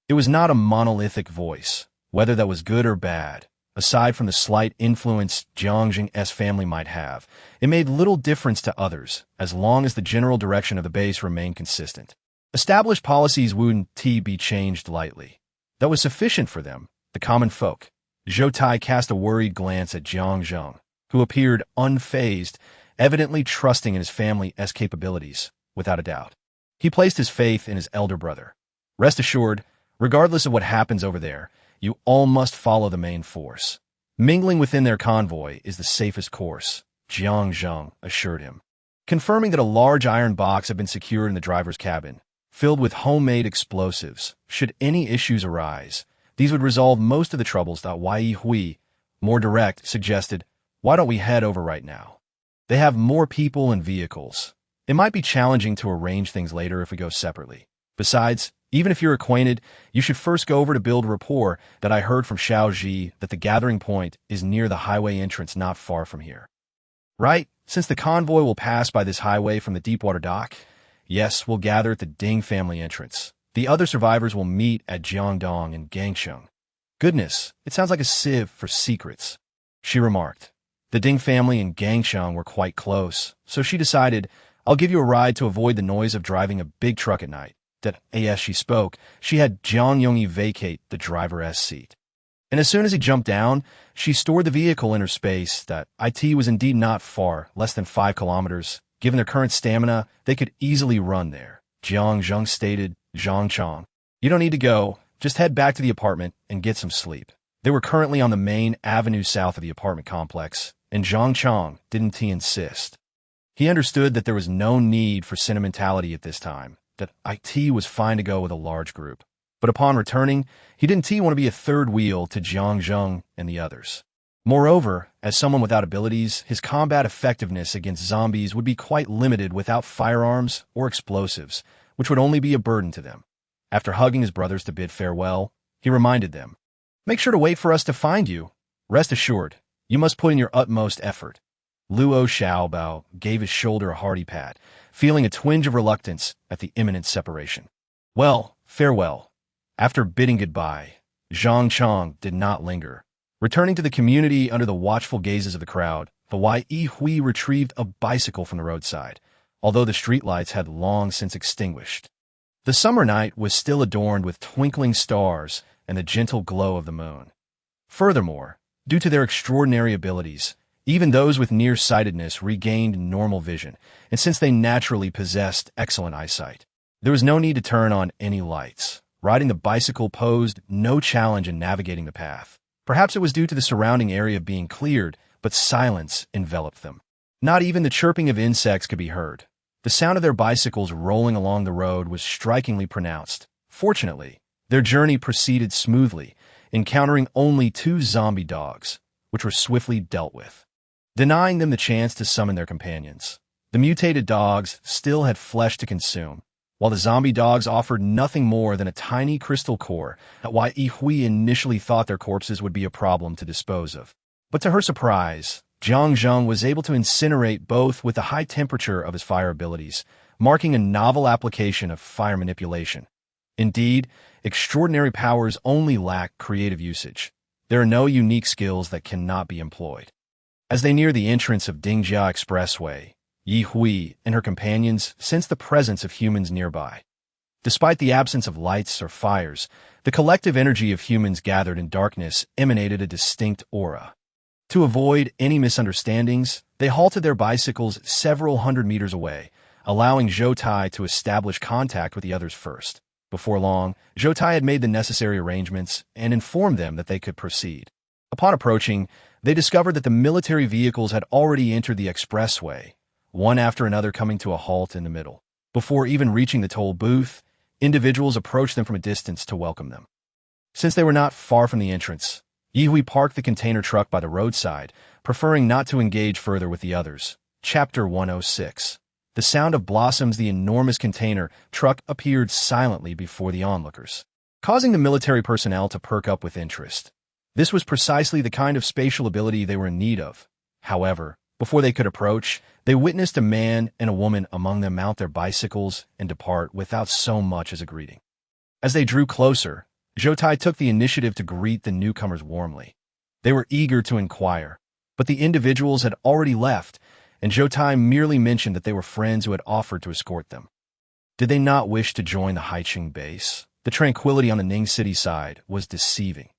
It was not a monolithic voice, whether that was good or bad. Aside from the slight influence Jiang Jing's family might have, it made little difference to others, as long as the general direction of the base remained consistent. Established policies wouldn't be changed lightly. That was sufficient for them, the common folk. Zhou Tai cast a worried glance at Jiang Zheng, who appeared unfazed, evidently trusting in his family's capabilities, without a doubt. He placed his faith in his elder brother. Rest assured, regardless of what happens over there, you all must follow the main force. Mingling within their convoy is the safest course, Jiang Zheng assured him. Confirming that a large iron box had been secured in the driver's cabin, filled with homemade explosives. Should any issues arise, these would resolve most of the troubles. Ye Hui, more direct, suggested, why don't we head over right now? They have more people and vehicles. It might be challenging to arrange things later if we go separately. Besides, even if you're acquainted, you should first go over to build rapport. That I heard from Xiao Ji that the gathering point is near the highway entrance not far from here. Right, since the convoy will pass by this highway from the deepwater dock, yes, we'll gather at the Ding family entrance. The other survivors will meet at Jiangdong and Gangsheng. Goodness, it sounds like a sieve for secrets, she remarked. The Ding family and Gangsheng were quite close, so she decided, I'll give you a ride to avoid the noise of driving a big truck at night. That as she spoke, she had Jiang Yongyi vacate the driver's seat. And as soon as he jumped down, she stored the vehicle in her space. That it was indeed not far, less than 5 kilometers. Given their current stamina, they could easily run there. Jiang Zheng stated, Zhang Chang, you don't need to go, just head back to the apartment and get some sleep. They were currently on the main avenue south of the apartment complex, and Zhang Chang didn't insist. He understood that there was no need for sentimentality at this time, that it was fine to go with a large group. But upon returning, he didn't want to be a third wheel to Jiang Zheng and the others. Moreover, as someone without abilities, his combat effectiveness against zombies would be quite limited without firearms or explosives, which would only be a burden to them. After hugging his brothers to bid farewell, he reminded them, make sure to wait for us to find you. Rest assured, you must put in your utmost effort. Luo Xiaobao gave his shoulder a hearty pat, feeling a twinge of reluctance at the imminent separation. Well, farewell. After bidding goodbye, Zhang Chang did not linger. Returning to the community under the watchful gazes of the crowd, Ye Hui retrieved a bicycle from the roadside, although the streetlights had long since extinguished. The summer night was still adorned with twinkling stars and the gentle glow of the moon. Furthermore, due to their extraordinary abilities, even those with nearsightedness regained normal vision, and since they naturally possessed excellent eyesight, there was no need to turn on any lights. Riding the bicycle posed no challenge in navigating the path. Perhaps it was due to the surrounding area being cleared, but silence enveloped them. Not even the chirping of insects could be heard. The sound of their bicycles rolling along the road was strikingly pronounced. Fortunately, their journey proceeded smoothly, encountering only 2 zombie dogs, which were swiftly dealt with, denying them the chance to summon their companions. The mutated dogs still had flesh to consume, while the zombie dogs offered nothing more than a tiny crystal core. Ye Hui initially thought their corpses would be a problem to dispose of. But to her surprise, Jiang Zheng was able to incinerate both with the high temperature of his fire abilities, marking a novel application of fire manipulation. Indeed, extraordinary powers only lack creative usage. There are no unique skills that cannot be employed. As they near the entrance of Dingjia Expressway, Yi Hui and her companions sensed the presence of humans nearby. Despite the absence of lights or fires, the collective energy of humans gathered in darkness emanated a distinct aura. To avoid any misunderstandings, they halted their bicycles several hundred meters away, allowing Zhou Tai to establish contact with the others first. Before long, Zhou Tai had made the necessary arrangements and informed them that they could proceed. Upon approaching, they discovered that the military vehicles had already entered the expressway, one after another coming to a halt in the middle. Before even reaching the toll booth, individuals approached them from a distance to welcome them. Since they were not far from the entrance, Yi Hui parked the container truck by the roadside, preferring not to engage further with the others. Chapter 106. The sound of blossoms. The enormous container truck appeared silently before the onlookers, causing the military personnel to perk up with interest. This was precisely the kind of spatial ability they were in need of. However, before they could approach, they witnessed a man and a woman among them mount their bicycles and depart without so much as a greeting. As they drew closer, Zhou Tai took the initiative to greet the newcomers warmly. They were eager to inquire, but the individuals had already left, and Zhou Tai merely mentioned that they were friends who had offered to escort them. Did they not wish to join the Haiqing base? The tranquility on the Ning City side was deceiving.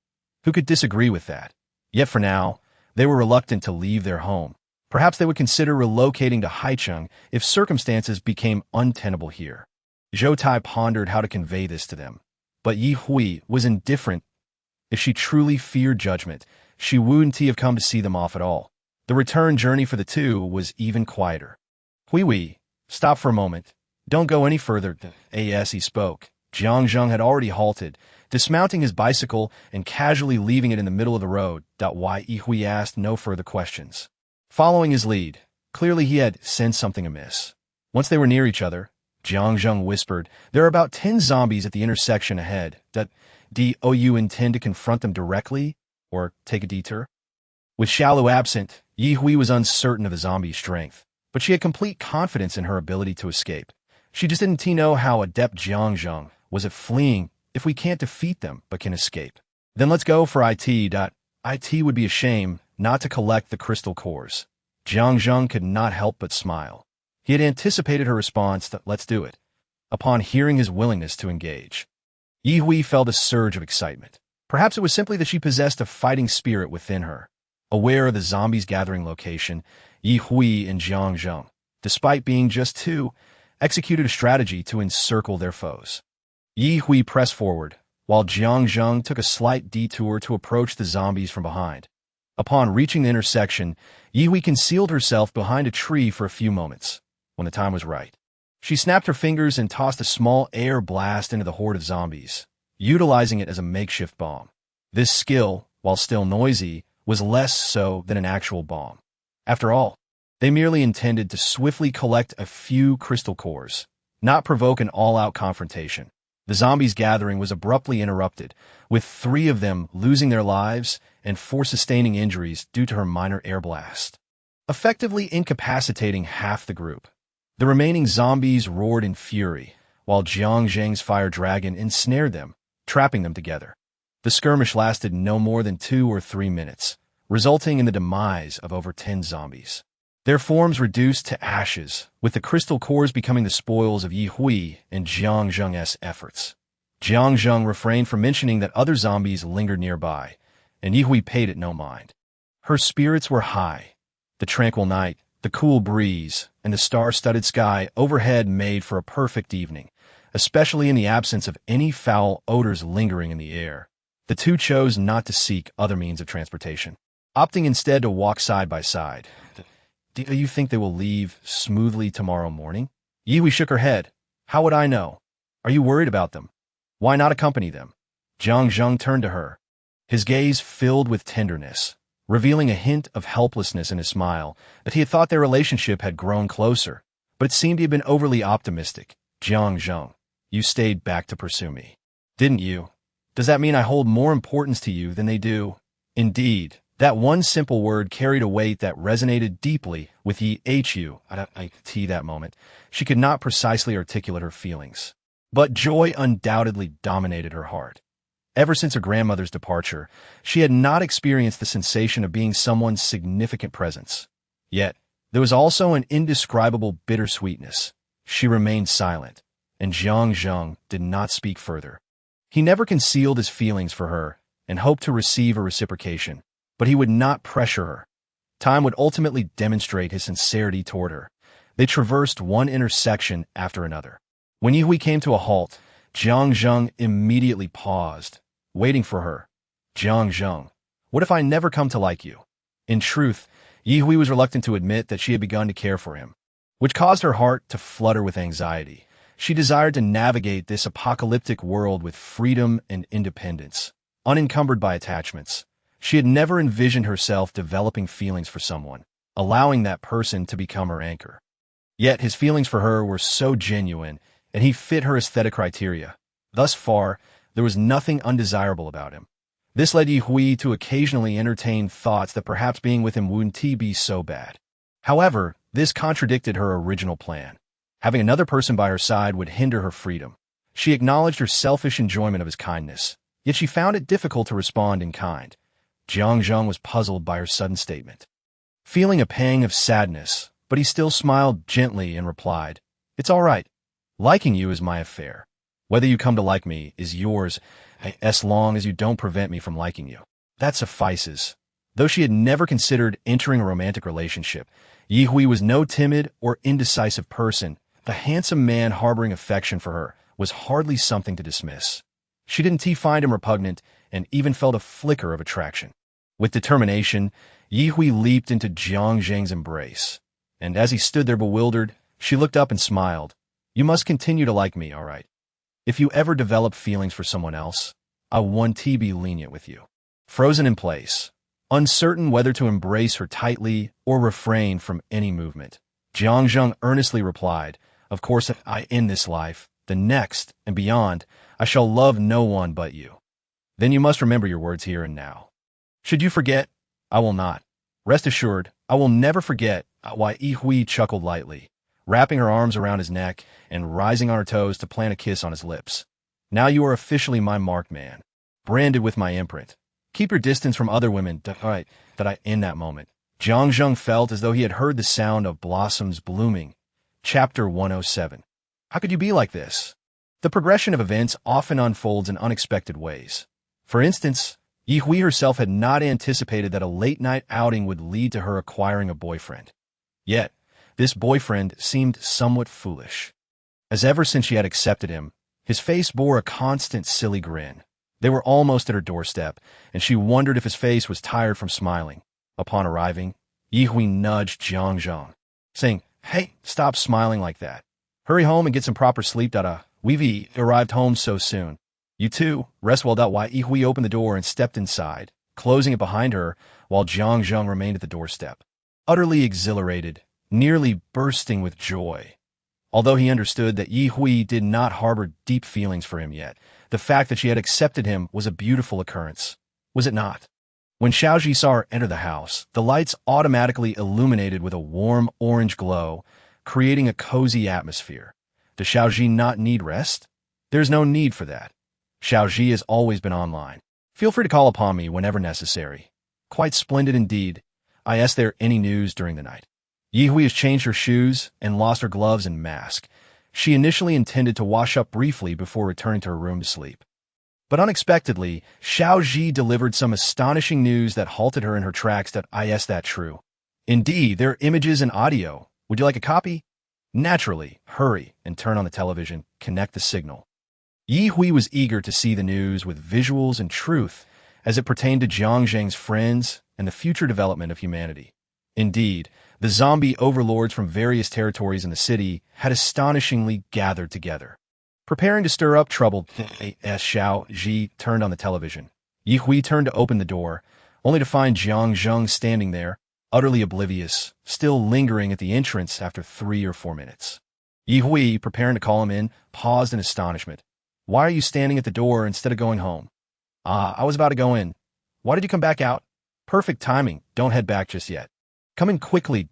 Who could disagree with that? Yet for now, they were reluctant to leave their home. Perhaps they would consider relocating to Haicheng if circumstances became untenable here. Zhou Tai pondered how to convey this to them, but Yi Hui was indifferent. If she truly feared judgment, she wouldn't have come to see them off at all. The return journey for the two was even quieter. Hui, stop for a moment. Don't go any further. As he spoke, Jiang Zheng had already halted, dismounting his bicycle and casually leaving it in the middle of the road. Yi Hui asked no further questions. Following his lead, clearly he had sensed something amiss. Once they were near each other, Jiang Zheng whispered, "There are about 10 zombies at the intersection ahead. Do you intend to confront them directly, or take a detour?" With Xiaolu absent, Yi Hui was uncertain of the zombie's strength, but she had complete confidence in her ability to escape. She just didn't know how adept Jiang Zheng was at fleeing. If we can't defeat them but can escape, then let's go for it. It would be a shame not to collect the crystal cores. Jiang Zheng could not help but smile. He had anticipated her response that "let's do it." Upon hearing his willingness to engage, Yi Hui felt a surge of excitement. Perhaps it was simply that she possessed a fighting spirit within her. Aware of the zombies' gathering location, Yi Hui and Jiang Zheng, despite being just two, executed a strategy to encircle their foes. Yi Hui pressed forward, while Jiang Zheng took a slight detour to approach the zombies from behind. Upon reaching the intersection, Yi Hui concealed herself behind a tree for a few moments. When the time was right, she snapped her fingers and tossed a small air blast into the horde of zombies, utilizing it as a makeshift bomb. This skill, while still noisy, was less so than an actual bomb. After all, they merely intended to swiftly collect a few crystal cores, not provoke an all-out confrontation. The zombies' gathering was abruptly interrupted, with 3 of them losing their lives and 4 sustaining injuries due to her minor air blast, effectively incapacitating half the group. The remaining zombies roared in fury, while Jiang Zheng's fire dragon ensnared them, trapping them together. The skirmish lasted no more than 2 or 3 minutes, resulting in the demise of over 10 zombies. Their forms reduced to ashes, with the crystal cores becoming the spoils of Yi Hui and Jiang Zheng's efforts. Jiang Zheng refrained from mentioning that other zombies lingered nearby, and Yi Hui paid it no mind. Her spirits were high. The tranquil night, the cool breeze, and the star-studded sky overhead made for a perfect evening, especially in the absence of any foul odors lingering in the air. The two chose not to seek other means of transportation, opting instead to walk side by side. "Do you think they will leave smoothly tomorrow morning?" Yi Hui shook her head. "How would I know? Are you worried about them? Why not accompany them?" Jiang Zheng turned to her, his gaze filled with tenderness, revealing a hint of helplessness in his smile, that he had thought their relationship had grown closer, but it seemed he had been overly optimistic. "Jiang Zheng, you stayed back to pursue me, didn't you? Does that mean I hold more importance to you than they do?" "Indeed, That one simple word carried a weight that resonated deeply with Hu. That moment. She could not precisely articulate her feelings, but joy undoubtedly dominated her heart. Ever since her grandmother's departure, she had not experienced the sensation of being someone's significant presence. Yet, there was also an indescribable bittersweetness. She remained silent, and Jiang Zheng did not speak further. He never concealed his feelings for her and hoped to receive a reciprocation, but he would not pressure her. Time would ultimately demonstrate his sincerity toward her. They traversed one intersection after another. When Yihui came to a halt, Jiang Zheng immediately paused, waiting for her. Jiang Zheng, what if I never come to like you? In truth, Yihui was reluctant to admit that she had begun to care for him, which caused her heart to flutter with anxiety. She desired to navigate this apocalyptic world with freedom and independence, unencumbered by attachments. She had never envisioned herself developing feelings for someone, allowing that person to become her anchor. Yet his feelings for her were so genuine, and he fit her aesthetic criteria. Thus far, there was nothing undesirable about him. This led Yihui to occasionally entertain thoughts that perhaps being with him wouldn't be so bad. However, this contradicted her original plan. Having another person by her side would hinder her freedom. She acknowledged her selfish enjoyment of his kindness, yet she found it difficult to respond in kind. Jiang Zheng was puzzled by her sudden statement, feeling a pang of sadness, but he still smiled gently and replied, "It's all right. Liking you is my affair. Whether you come to like me is yours, as long as you don't prevent me from liking you. That suffices." Though she had never considered entering a romantic relationship, Yihui was no timid or indecisive person. The handsome man harboring affection for her was hardly something to dismiss. She didn't find him repugnant and even felt a flicker of attraction. With determination, Yihui leaped into Jiang Zheng's embrace, and as he stood there bewildered, she looked up and smiled. "You must continue to like me, all right? If you ever develop feelings for someone else, I want to be lenient with you." Frozen in place, uncertain whether to embrace her tightly or refrain from any movement, Jiang Zheng earnestly replied, "Of course, in this life, the next, and beyond, I shall love no one but you. Then you must remember your words here and now. Should you forget, I will not. Rest assured, I will never forget." Why Yihui chuckled lightly, wrapping her arms around his neck and rising on her toes to plant a kiss on his lips. "Now you are officially my marked man, branded with my imprint. Keep your distance from other women." In that moment, Jiang Zheng felt as though he had heard the sound of blossoms blooming. Chapter 107. How could you be like this? The progression of events often unfolds in unexpected ways. For instance, Yihui herself had not anticipated that a late-night outing would lead to her acquiring a boyfriend. Yet, this boyfriend seemed somewhat foolish, as ever since she had accepted him, his face bore a constant silly grin. They were almost at her doorstep, and she wondered if his face was tired from smiling. Upon arriving, Yihui nudged Jiang Zheng, saying, "Hey, stop smiling like that. Hurry home and get some proper sleep. We've arrived home so soon. You too, rest well. Yihui opened the door and stepped inside, closing it behind her while Jiang Zheng remained at the doorstep, utterly exhilarated, nearly bursting with joy. Although he understood that Yihui did not harbor deep feelings for him yet, the fact that she had accepted him was a beautiful occurrence, was it not? When Xiaozhi saw her enter the house, the lights automatically illuminated with a warm orange glow, creating a cozy atmosphere. Does Xiaozhi not need rest? There's no need for that. Xiaozhi has always been online. Feel free to call upon me whenever necessary. Quite splendid indeed. I asked there any news during the night. Yihui has changed her shoes and lost her gloves and mask. She initially intended to wash up briefly before returning to her room to sleep. But unexpectedly, Xiaozhi delivered some astonishing news that halted her in her tracks. Is that true? Indeed, there are images and audio. Would you like a copy? Naturally, hurry and turn on the television, connect the signal. Yihui was eager to see the news with visuals and truth as it pertained to Jiang Zheng's friends and the future development of humanity. Indeed, the zombie overlords from various territories in the city had astonishingly gathered together, preparing to stir up trouble. As Xiaozhi turned on the television, Yihui turned to open the door, only to find Jiang Zheng standing there, utterly oblivious, still lingering at the entrance after 3 or 4 minutes. Yihui, preparing to call him in, paused in astonishment. "Why are you standing at the door instead of going home?" "I was about to go in." "Why did you come back out?" Perfect timing. Don't head back just yet. Come in quickly,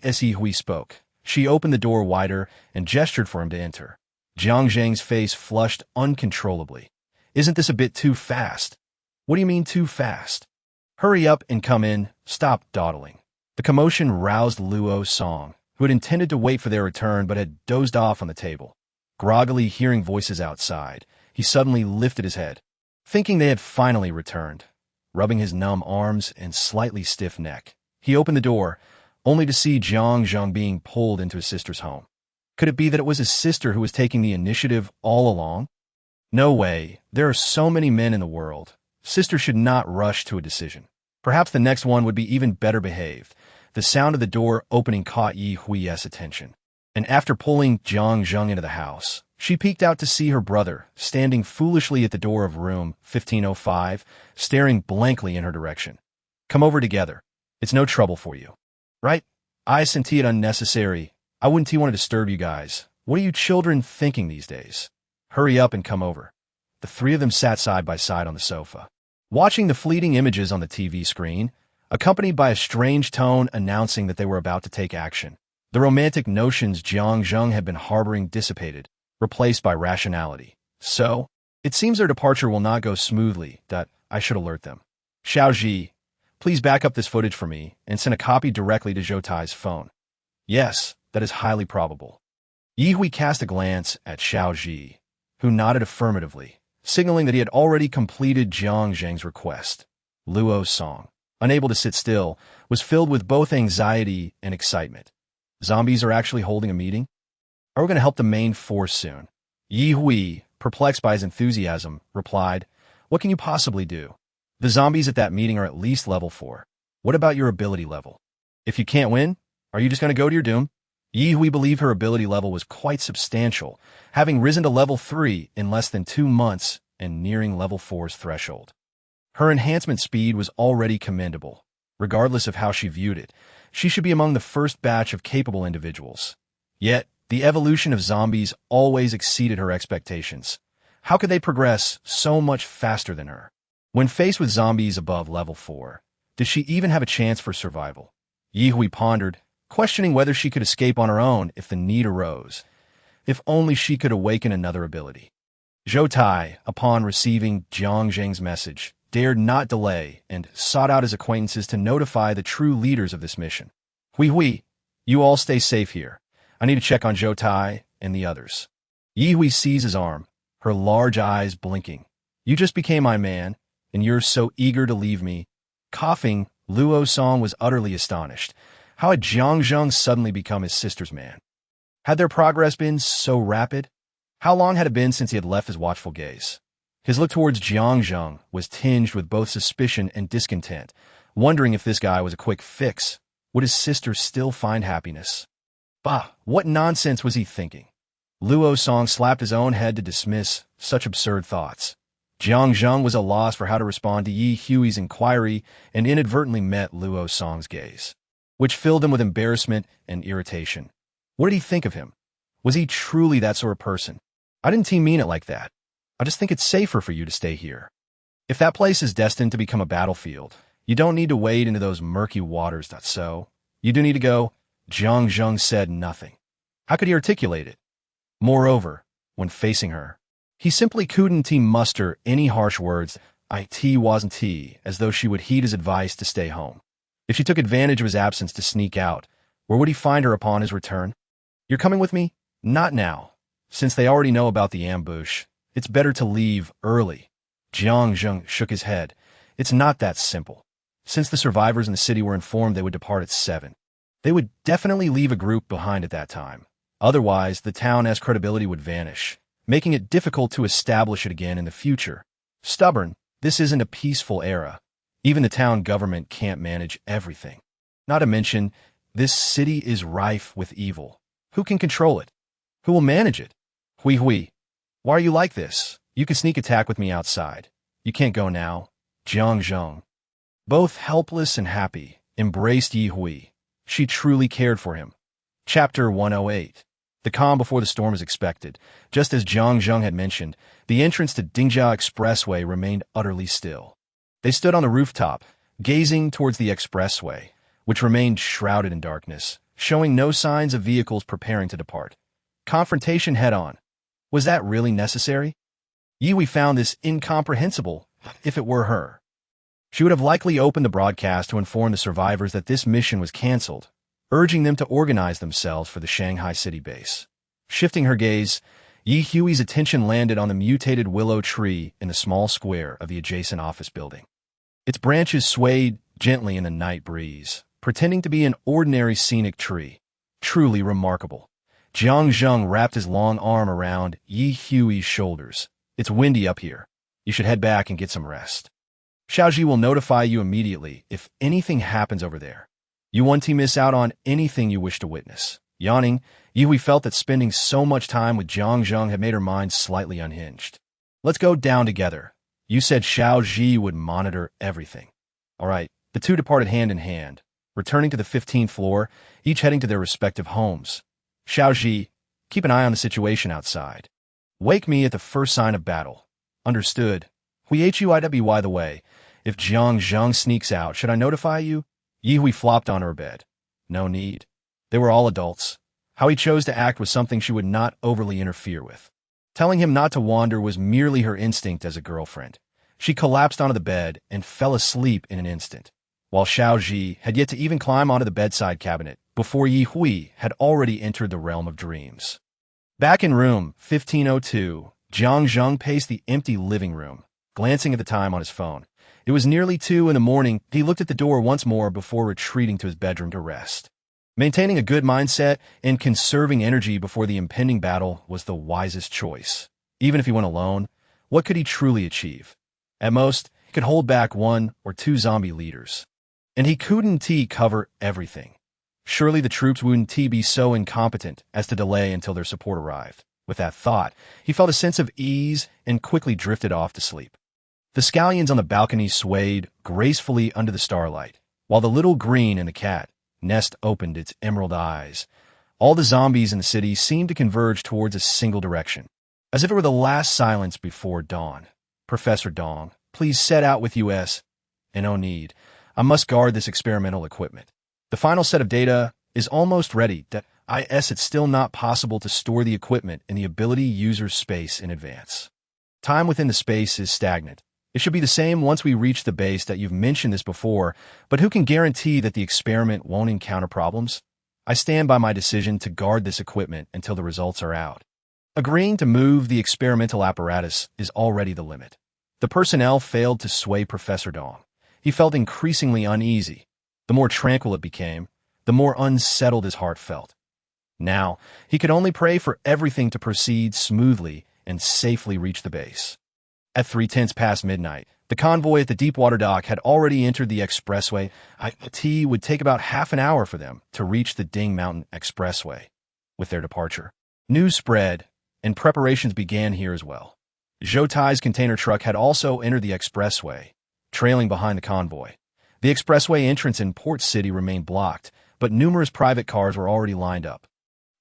as Hui spoke. She opened the door wider and gestured for him to enter. Jiang Zhang's face flushed uncontrollably. Isn't this a bit too fast? What do you mean too fast? Hurry up and come in. Stop dawdling. The commotion roused Luo Song, who had intended to wait for their return but had dozed off on the table. Groggily hearing voices outside, he suddenly lifted his head, thinking they had finally returned. Rubbing his numb arms and slightly stiff neck, he opened the door, only to see Jiang Zhang being pulled into his sister's home. Could it be that it was his sister who was taking the initiative all along? No way. There are so many men in the world. Sister should not rush to a decision. Perhaps the next one would be even better behaved. The sound of the door opening caught Yi Hui's attention, and after pulling Jiang Zhang into the house, she peeked out to see her brother, standing foolishly at the door of room 1505, staring blankly in her direction. Come over together. It's no trouble for you. Right? I senti it unnecessary. I wouldn't want to disturb you guys. What are you children thinking these days? Hurry up and come over. The three of them sat side by side on the sofa, watching the fleeting images on the TV screen, accompanied by a strange tone announcing that they were about to take action. The romantic notions Jiang Zhang had been harboring dissipated, replaced by rationality. So, it seems their departure will not go smoothly. I should alert them. Xiaoji, please back up this footage for me and send a copy directly to Zhou Tai's phone. Yes, that is highly probable. Yi Hui cast a glance at Xiaoji, who nodded affirmatively, signaling that he had already completed Jiang Zhang's request. Luo Song, unable to sit still, was filled with both anxiety and excitement. Zombies are actually holding a meeting? Are we going to help the main force soon? Yi Hui, perplexed by his enthusiasm, replied, What can you possibly do? The zombies at that meeting are at least level 4. What about your ability level? If you can't win, are you just going to go to your doom? Yi Hui believed her ability level was quite substantial, having risen to level 3 in less than 2 months and nearing level 4's threshold. Her enhancement speed was already commendable. Regardless of how she viewed it, she should be among the first batch of capable individuals. Yet, the evolution of zombies always exceeded her expectations. How could they progress so much faster than her? When faced with zombies above level 4, did she even have a chance for survival? Yi Hui pondered, questioning whether she could escape on her own if the need arose. If only she could awaken another ability. Zhou Tai, upon receiving Jiang Zhang's message, dared not delay and sought out his acquaintances to notify the true leaders of this mission. Hui, you all stay safe here. I need to check on Zhou Tai and the others. Yi Hui seized his arm, her large eyes blinking. You just became my man, and you're so eager to leave me. Coughing, Luo Song was utterly astonished. How had Jiang Zhang suddenly become his sister's man? Had their progress been so rapid? How long had it been since he had left his watchful gaze? His look towards Jiang Zhang was tinged with both suspicion and discontent, wondering if this guy was a quick fix. Would his sister still find happiness? Bah, what nonsense was he thinking? Luo Song slapped his own head to dismiss such absurd thoughts. Jiang Zhang was at a loss for how to respond to Yi Hui's inquiry and inadvertently met Luo Song's gaze, which filled him with embarrassment and irritation. What did he think of him? Was he truly that sort of person? I didn't mean it like that. I just think it's safer for you to stay here. If that place is destined to become a battlefield, you don't need to wade into those murky waters. So, you do need to go. Jiang Zhang said nothing. How could he articulate it? Moreover, when facing her, he simply couldn't muster any harsh words. Wasn't as though she would heed his advice to stay home. If she took advantage of his absence to sneak out, where would he find her upon his return? You're coming with me? Not now. Since they already know about the ambush, it's better to leave early. Jiang Zhang shook his head. It's not that simple. Since the survivors in the city were informed they would depart at 7, they would definitely leave a group behind at that time. Otherwise, the town's credibility would vanish, making it difficult to establish it again in the future. Stubborn, this isn't a peaceful era. Even the town government can't manage everything. Not to mention, this city is rife with evil. Who can control it? Who will manage it? Hui, why are you like this? You can sneak attack with me outside. You can't go now. Jiang Zhang, both helpless and happy, embraced Yi Hui. She truly cared for him. Chapter 108. The calm before the storm is expected. Just as Jiang Zhang had mentioned, the entrance to Dingjia Expressway remained utterly still. They stood on the rooftop, gazing towards the expressway, which remained shrouded in darkness, showing no signs of vehicles preparing to depart. Confrontation head-on. Was that really necessary? Ye found this incomprehensible, if it were her. She would have likely opened the broadcast to inform the survivors that this mission was canceled, urging them to organize themselves for the Shanghai city base. Shifting her gaze, Yi Hui's attention landed on the mutated willow tree in the small square of the adjacent office building. Its branches swayed gently in the night breeze, pretending to be an ordinary scenic tree. Truly remarkable. Jiang Zheng wrapped his long arm around Yi Hui's shoulders. It's windy up here. You should head back and get some rest. Xiaoji will notify you immediately if anything happens over there. You won't miss out on anything you wish to witness. Yawning, Yi felt that spending so much time with Jiang Zheng had made her mind slightly unhinged. Let's go down together. You said Xiaoji would monitor everything. All right, the two departed hand in hand, returning to the 15th floor, each heading to their respective homes. Xiaoji, keep an eye on the situation outside. Wake me at the first sign of battle. Understood. Huihui the way. If Jiang Zheng sneaks out, should I notify you? Yi flopped on her bed. No need. They were all adults. How he chose to act was something she would not overly interfere with. Telling him not to wander was merely her instinct as a girlfriend. She collapsed onto the bed and fell asleep in an instant, while Xiaoji had yet to even climb onto the bedside cabinet before Yi Hui had already entered the realm of dreams. Back in room 1502, Jiang Zheng paced the empty living room, glancing at the time on his phone. It was nearly 2 in the morning. He looked at the door once more before retreating to his bedroom to rest. Maintaining a good mindset and conserving energy before the impending battle was the wisest choice. Even if he went alone, what could he truly achieve? At most, he could hold back 1 or 2 zombie leaders. And he couldn't cover everything. Surely the troops wouldn't be so incompetent as to delay until their support arrived. With that thought, he felt a sense of ease and quickly drifted off to sleep. The scallions on the balcony swayed gracefully under the starlight, while the little green and the cat nest opened its emerald eyes. All the zombies in the city seemed to converge towards a single direction, as if it were the last silence before dawn. Professor Dong, please set out with us. And no need. I must guard this experimental equipment. The final set of data is almost ready. It's still not possible to store the equipment in the ability user's space in advance. Time within the space is stagnant. It should be the same once we reach the base. That you've mentioned this before, but who can guarantee that the experiment won't encounter problems? I stand by my decision to guard this equipment until the results are out. Agreeing to move the experimental apparatus is already the limit. The personnel failed to sway Professor Dong. He felt increasingly uneasy. The more tranquil it became, the more unsettled his heart felt. Now, he could only pray for everything to proceed smoothly and safely reach the base. At 3:10 past midnight, the convoy at the Deepwater dock had already entered the expressway. It would take about half an hour for them to reach the Ding Mountain Expressway. With their departure, news spread, and preparations began here as well. Zhou Tai's container truck had also entered the expressway, trailing behind the convoy. The expressway entrance in Port City remained blocked, but numerous private cars were already lined up,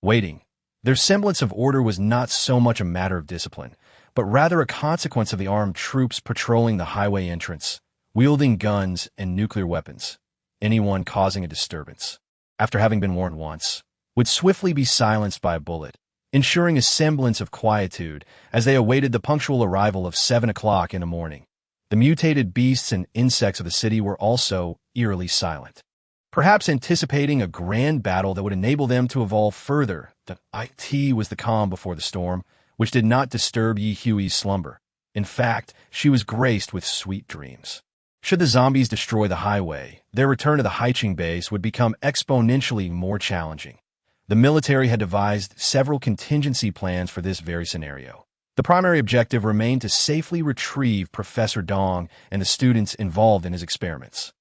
waiting. Their semblance of order was not so much a matter of discipline, but rather a consequence of the armed troops patrolling the highway entrance, wielding guns and nuclear weapons. Anyone causing a disturbance, after having been warned once, would swiftly be silenced by a bullet, ensuring a semblance of quietude as they awaited the punctual arrival of 7 o'clock in the morning. The mutated beasts and insects of the city were also eerily silent, perhaps anticipating a grand battle that would enable them to evolve further. It was the calm before the storm, which did not disturb Yi Hui's slumber. In fact, she was graced with sweet dreams. Should the zombies destroy the highway, their return to the Haiqing base would become exponentially more challenging. The military had devised several contingency plans for this very scenario. The primary objective remained to safely retrieve Professor Dong and the students involved in his experiments.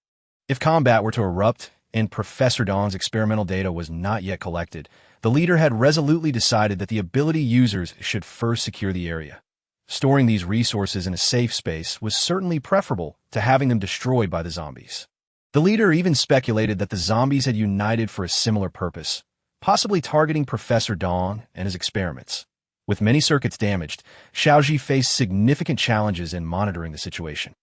If combat were to erupt and Professor Dong's experimental data was not yet collected, the leader had resolutely decided that the ability users should first secure the area. Storing these resources in a safe space was certainly preferable to having them destroyed by the zombies. The leader even speculated that the zombies had united for a similar purpose, possibly targeting Professor Dong and his experiments. With many circuits damaged, Xiaoji faced significant challenges in monitoring the situation.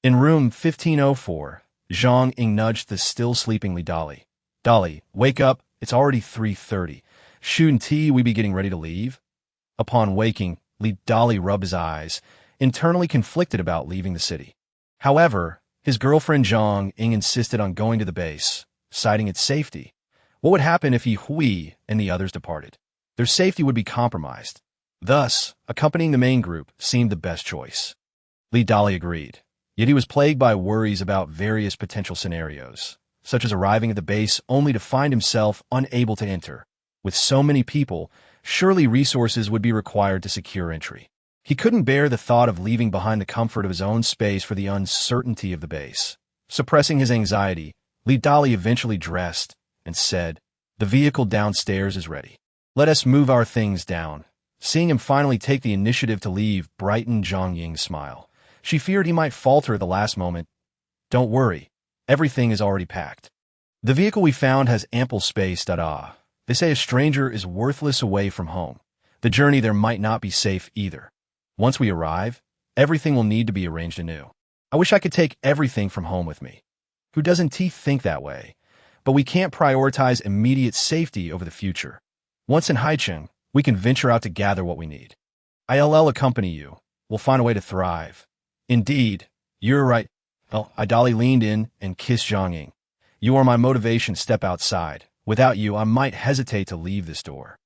In room 1504, Zhang Ying nudged the still sleeping Li Dali. Dali, wake up, it's already 3:30. Shouldn't we be getting ready to leave? Upon waking, Li Dali rubbed his eyes, internally conflicted about leaving the city. However, his girlfriend Zhang Ying insisted on going to the base, citing its safety. What would happen if Ye Hui and the others departed? Their safety would be compromised. Thus, accompanying the main group seemed the best choice. Li Dali agreed, yet he was plagued by worries about various potential scenarios, such as arriving at the base only to find himself unable to enter. With so many people, surely resources would be required to secure entry. He couldn't bear the thought of leaving behind the comfort of his own space for the uncertainty of the base. Suppressing his anxiety, Li Dali eventually dressed and said, "The vehicle downstairs is ready. Let us move our things down." Seeing him finally take the initiative to leave brightened Zhang Ying's smile. She feared he might falter at the last moment. "Don't worry, everything is already packed. The vehicle we found has ample space. They say a stranger is worthless away from home. The journey there might not be safe either. Once we arrive, everything will need to be arranged anew. I wish I could take everything from home with me. Who doesn't think that way? But we can't prioritize immediate safety over the future. Once in Haicheng, we can venture out to gather what we need. I'll accompany you. We'll find a way to thrive." "Indeed, you're right." Idali leaned in and kissed Zhang Ying. "You are my motivation to step outside. Without you, I might hesitate to leave this door."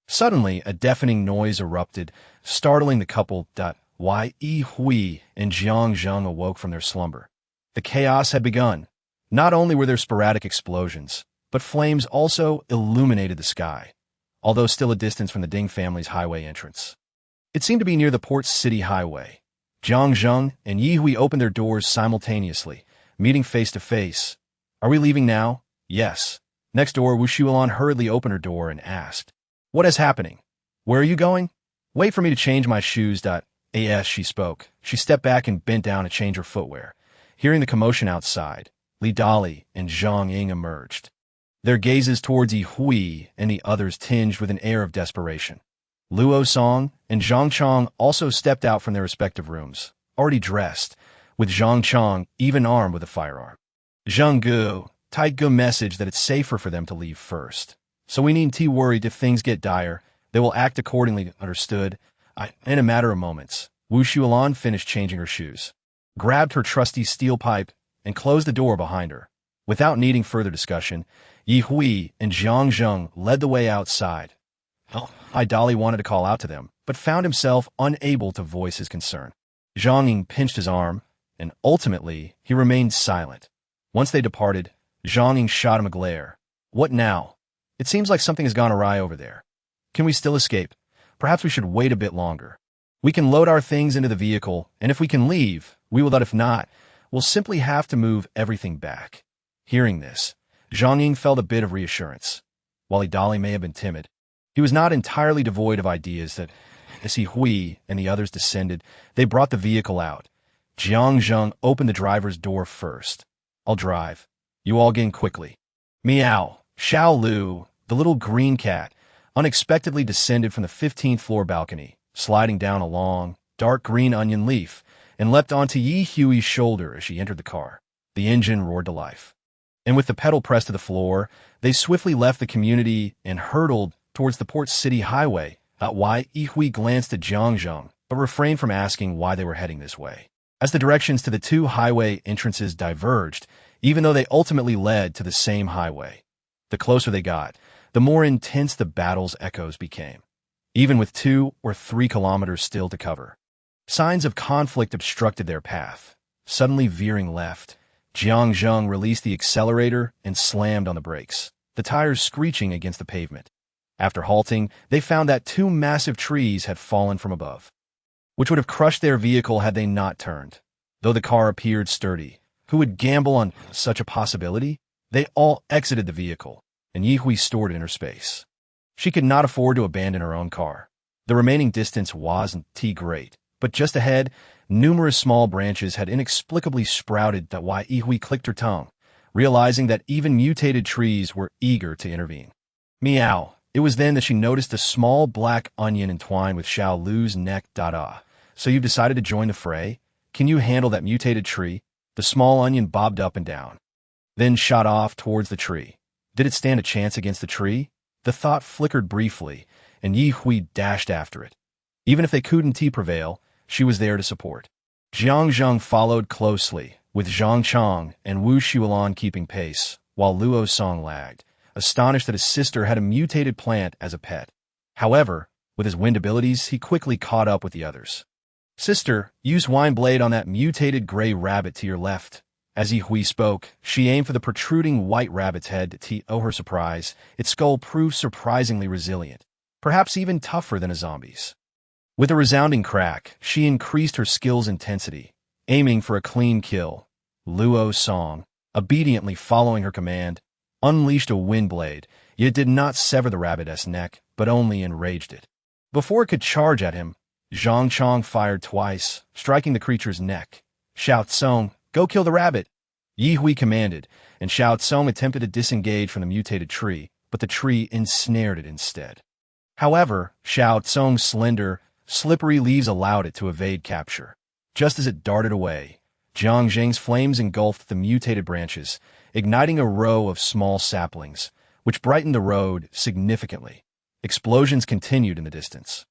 Suddenly, a deafening noise erupted, startling the couple. Ye Hui and Zhang Zheng awoke from their slumber. The chaos had begun. Not only were there sporadic explosions, but flames also illuminated the sky, although still a distance from the Ding family's highway entrance. It seemed to be near the port city highway. Zhang Zheng and Ye Hui opened their doors simultaneously, meeting face to face. "Are we leaving now?" "Yes." Next door, Wu Shulan hurriedly opened her door and asked, "What is happening? Where are you going?" "Wait for me to change my shoes." As she spoke, she stepped back and bent down to change her footwear. Hearing the commotion outside, Li Dali and Zhang Ying emerged. Their gazes towards Ye Hui and the others tinged with an air of desperation. Luo Song and Zhang Chong also stepped out from their respective rooms, already dressed, with Zhang Chong even armed with a firearm. Zhang Gu, Taigu messaged that it's safer for them to leave first. "So we needn't be worried if things get dire. They will act accordingly." "Understood." In a matter of moments, Wu Shulan finished changing her shoes, grabbed her trusty steel pipe, and closed the door behind her. Without needing further discussion, Ye Hui and Zhang Zheng led the way outside. Idali wanted to call out to them, but found himself unable to voice his concern. Zhang Ying pinched his arm, and ultimately, he remained silent. Once they departed, Zhang Ying shot him a glare. "What now? It seems like something has gone awry over there. Can we still escape? Perhaps we should wait a bit longer. We can load our things into the vehicle, and if we can leave, we will. But if not, we'll simply have to move everything back." Hearing this, Zhang Ying felt a bit of reassurance. While Idali may have been timid, he was not entirely devoid of ideas that, as Ye Hui and the others descended, they brought the vehicle out. Zhang Zheng opened the driver's door first. "I'll drive. You all get in quickly." Meow. Xiao Lu, the little green cat, unexpectedly descended from the 15th floor balcony, sliding down a long, dark green onion leaf, and leapt onto Ye Hui's shoulder as she entered the car. The engine roared to life. And with the pedal pressed to the floor, they swiftly left the community and hurtled towards the port city highway. Ye Hui glanced at Zhang Zheng, but refrained from asking why they were heading this way, as the directions to the two highway entrances diverged, even though they ultimately led to the same highway. The closer they got, the more intense the battle's echoes became, even with 2 or 3 kilometers still to cover. Signs of conflict obstructed their path. Suddenly veering left, Zhang Zheng released the accelerator and slammed on the brakes, the tires screeching against the pavement. After halting, they found that 2 massive trees had fallen from above, which would have crushed their vehicle had they not turned. Though the car appeared sturdy, who would gamble on such a possibility? They all exited the vehicle, and Ye Hui stored it in her space. She could not afford to abandon her own car. The remaining distance wasn't great, but just ahead, numerous small branches had inexplicably sprouted. Ye Hui clicked her tongue, realizing that even mutated trees were eager to intervene. Meow. It was then that she noticed a small black onion entwined with Xiao Lu's neck. So you've decided to join the fray? Can you handle that mutated tree? The small onion bobbed up and down, then shot off towards the tree. Did it stand a chance against the tree? The thought flickered briefly, and Ye Hui dashed after it. Even if they couldn't prevail, she was there to support. Jiang Zheng followed closely, with Zhang Chong and Wu Xuelan keeping pace, while Luo Song lagged, astonished that his sister had a mutated plant as a pet. However, with his wind abilities, he quickly caught up with the others. "Sister, use Wine Blade on that mutated gray rabbit to your left." As Ye Hui spoke, she aimed for the protruding white rabbit's head. To her surprise, its skull proved surprisingly resilient, perhaps even tougher than a zombie's. With a resounding crack, she increased her skill's intensity, aiming for a clean kill. Luo Song, obediently following her command, unleashed a wind blade, yet did not sever the rabbit's neck, but only enraged it. Before it could charge at him, Zhang Chong fired twice, striking the creature's neck. "Xiao Tsong, go kill the rabbit!" Ye Hui commanded, and Xiao Tsong attempted to disengage from the mutated tree, but the tree ensnared it instead. However, Xiao Tsong's slender, slippery leaves allowed it to evade capture. Just as it darted away, Jiang Zheng's flames engulfed the mutated branches, igniting a row of small saplings, which brightened the road significantly. Explosions continued in the distance,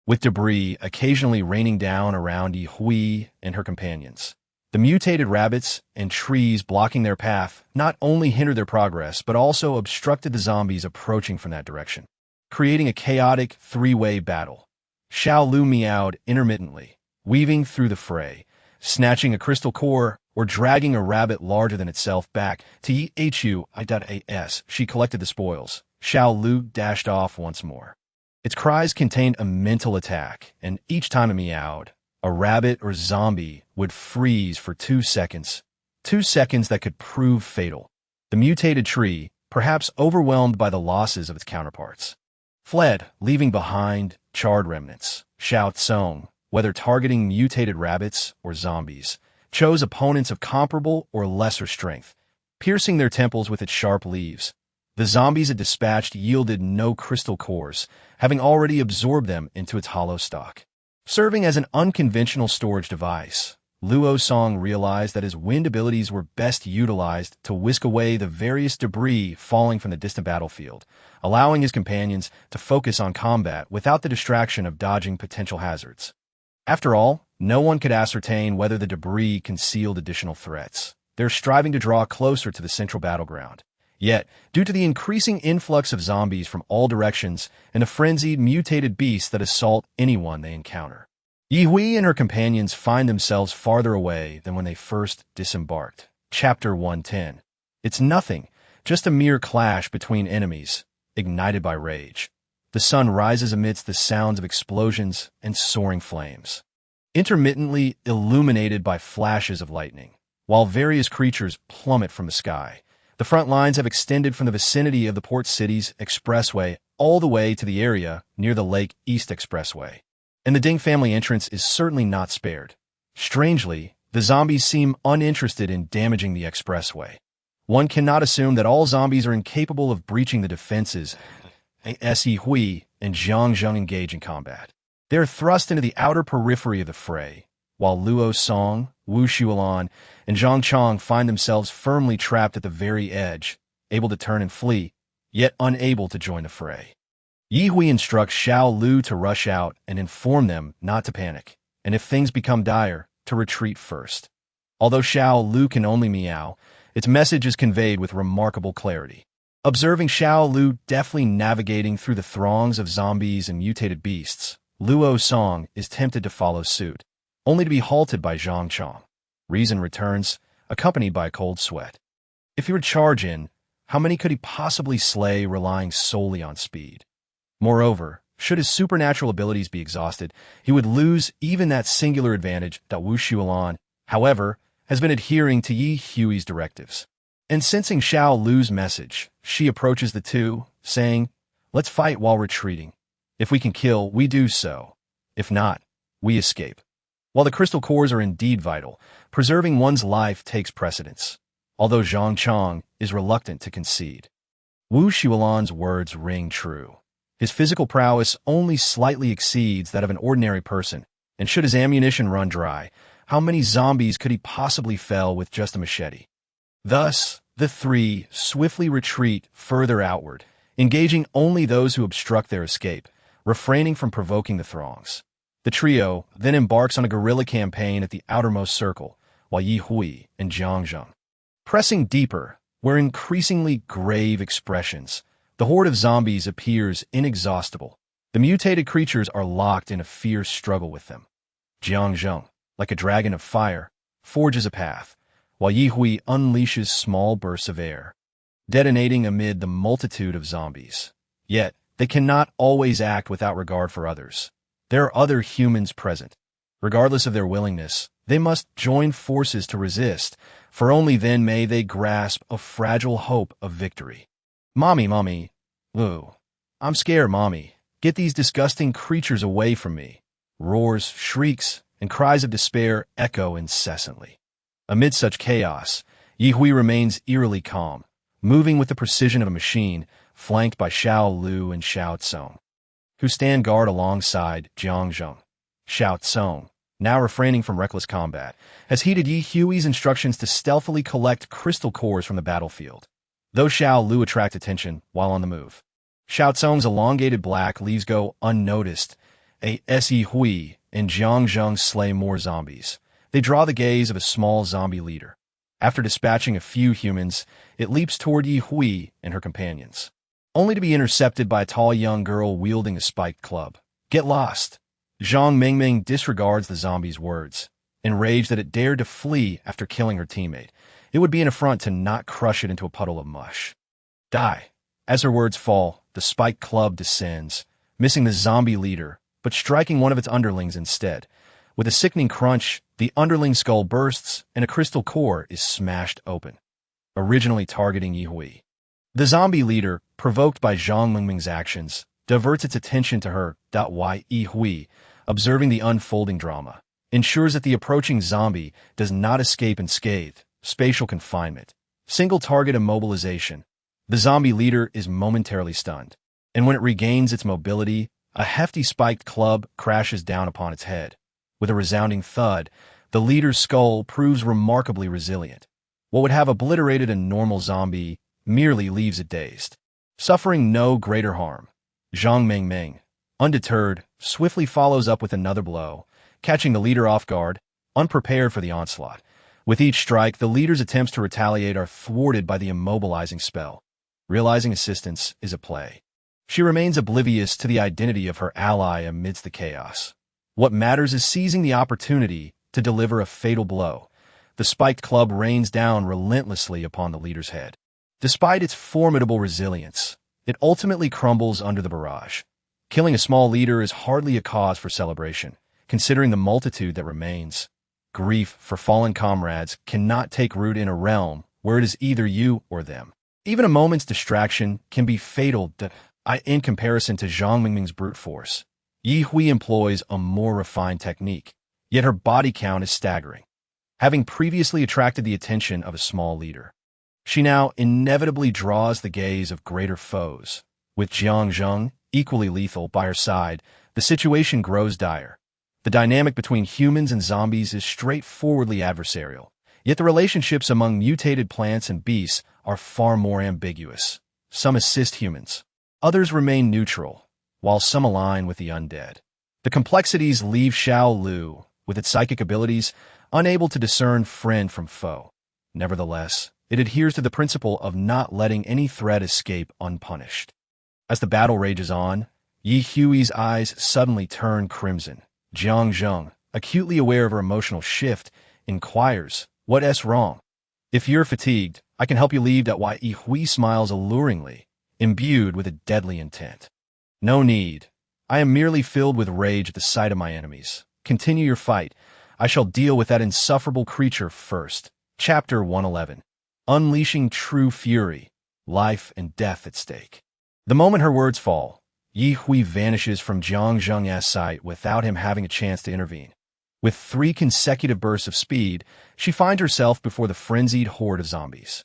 with debris occasionally raining down around Ye Hui and her companions. The mutated rabbits and trees blocking their path not only hindered their progress, but also obstructed the zombies approaching from that direction, creating a chaotic three-way battle. Xiao Lu meowed intermittently, weaving through the fray, snatching a crystal core or dragging a rabbit larger than itself back to Hui.as. She collected the spoils. Xiao Lu dashed off once more. Its cries contained a mental attack, and each time it meowed, a rabbit or zombie would freeze for 2 seconds. 2 seconds that could prove fatal. The mutated tree, perhaps overwhelmed by the losses of its counterparts, fled, leaving behind charred remnants. Xiao Tsong, whether targeting mutated rabbits or zombies, chose opponents of comparable or lesser strength, piercing their temples with its sharp leaves. The zombies it dispatched yielded no crystal cores, having already absorbed them into its hollow stalk. Serving as an unconventional storage device, Luo Song realized that his wind abilities were best utilized to whisk away the various debris falling from the distant battlefield, allowing his companions to focus on combat without the distraction of dodging potential hazards. After all, no one could ascertain whether the debris concealed additional threats. They're striving to draw closer to the central battleground. Yet, due to the increasing influx of zombies from all directions and the frenzied, mutated beasts that assault anyone they encounter, Ye Hui and her companions find themselves farther away than when they first disembarked. Chapter 110. It's nothing, just a mere clash between enemies, ignited by rage. The sun rises amidst the sounds of explosions and soaring flames, intermittently illuminated by flashes of lightning, while various creatures plummet from the sky. The front lines have extended from the vicinity of the port city's expressway all the way to the area near the Lake East Expressway. And the Ding family entrance is certainly not spared. Strangely, the zombies seem uninterested in damaging the expressway. One cannot assume that all zombies are incapable of breaching the defenses as Ye Hui and Jiang Zheng engage in combat. They are thrust into the outer periphery of the fray, while Luo Song, Wu Xuelan, and Zhang Chong find themselves firmly trapped at the very edge, able to turn and flee, yet unable to join the fray. Ye Hui instructs Xiao Lu to rush out and inform them not to panic, and if things become dire, to retreat first. Although Xiao Lu can only meow, its message is conveyed with remarkable clarity. Observing Xiao Lu deftly navigating through the throngs of zombies and mutated beasts, Luo Song is tempted to follow suit, only to be halted by Zhang Chong. Reason returns, accompanied by a cold sweat. If he would charge in, how many could he possibly slay relying solely on speed? Moreover, should his supernatural abilities be exhausted, he would lose even that singular advantage that Wu Xuelan, however, has been adhering to Ye Hui's directives. And sensing Xiao Lu's message, she approaches the two, saying, "Let's fight while retreating. If we can kill, we do so. If not, we escape." While the crystal cores are indeed vital, preserving one's life takes precedence, although Zhang Chong is reluctant to concede. Wu Xuelan's words ring true. His physical prowess only slightly exceeds that of an ordinary person, and should his ammunition run dry, How many zombies could he possibly fell with just a machete? Thus, the three swiftly retreat further outward, engaging only those who obstruct their escape, refraining from provoking the throngs. The trio then embarks on a guerrilla campaign at the outermost circle, while Ye Hui and Jiang Zheng. Pressing deeper, where increasingly grave expressions, the horde of zombies appears inexhaustible. The mutated creatures are locked in a fierce struggle with them. Jiang Zheng, like a dragon of fire, forges a path, while Ye Hui unleashes small bursts of air, detonating amid the multitude of zombies. Yet, they cannot always act without regard for others. There are other humans present. Regardless of their willingness, they must join forces to resist, for only then may they grasp a fragile hope of victory. Mommy, ooh, I'm scared, Mommy. Get these disgusting creatures away from me. Roars, shrieks, and cries of despair echo incessantly. Amid such chaos, Ye Hui remains eerily calm, moving with the precision of a machine, flanked by Xiao Lu and Xiao Tsong, who stand guard alongside Jiang Zheng. Xiao Tsong, now refraining from reckless combat, has heeded Ye Hui's instructions to stealthily collect crystal cores from the battlefield. Though Xiao Lu attract attention while on the move, Xiao Tsong's elongated black leaves go unnoticed. As Ye Hui and Jiang Zheng slay more zombies, they draw the gaze of a small zombie leader. After dispatching a few humans, it leaps toward Ye Hui and her companions, only to be intercepted by a tall young girl wielding a spiked club. Get lost! Zhang Mingming disregards the zombie's words, enraged that it dared to flee after killing her teammate. It would be an affront to not crush it into a puddle of mush. Die! As her words fall, the spiked club descends, missing the zombie leader, but striking one of its underlings instead. With a sickening crunch, the underling skull bursts and a crystal core is smashed open, originally targeting Ye Hui. The zombie leader, provoked by Zhang Mingming's actions, diverts its attention to her. Ye Hui, observing the unfolding drama, ensures that the approaching zombie does not escape unscathed. Spatial confinement. Single target immobilization. The zombie leader is momentarily stunned, and when it regains its mobility, a hefty spiked club crashes down upon its head. With a resounding thud, the leader's skull proves remarkably resilient. What would have obliterated a normal zombie merely leaves it dazed, suffering no greater harm. Zhang Mingming, undeterred, swiftly follows up with another blow, catching the leader off guard, unprepared for the onslaught. With each strike, the leader's attempts to retaliate are thwarted by the immobilizing spell. Realizing assistance is a play, she remains oblivious to the identity of her ally amidst the chaos. What matters is seizing the opportunity to deliver a fatal blow. The spiked club rains down relentlessly upon the leader's head. Despite its formidable resilience, it ultimately crumbles under the barrage. Killing a small leader is hardly a cause for celebration, considering the multitude that remains. Grief for fallen comrades cannot take root in a realm where it is either you or them. Even a moment's distraction can be fatal in comparison to Zhang Mingming's brute force. Ye Hui employs a more refined technique, yet her body count is staggering. Having previously attracted the attention of a small leader, she now inevitably draws the gaze of greater foes. With Jiang Zheng, equally lethal, by her side, the situation grows dire. The dynamic between humans and zombies is straightforwardly adversarial, yet the relationships among mutated plants and beasts are far more ambiguous. Some assist humans, others remain neutral, while some align with the undead. The complexities leave Xiao Lu, with its psychic abilities, unable to discern friend from foe. Nevertheless, it adheres to the principle of not letting any threat escape unpunished. As the battle rages on, Ye Hui's eyes suddenly turn crimson. Jiang Zheng, acutely aware of her emotional shift, inquires, "What's wrong?" "If you're fatigued, I can help you leave." Ye Hui smiles alluringly, imbued with a deadly intent. "No need. I am merely filled with rage at the sight of my enemies. Continue your fight. I shall deal with that insufferable creature first." Chapter 111. Unleashing True Fury. Life and death at stake. The moment her words fall, Ye Hui vanishes from Jiang Zheng's sight without him having a chance to intervene. With 3 consecutive bursts of speed, she finds herself before the frenzied horde of zombies.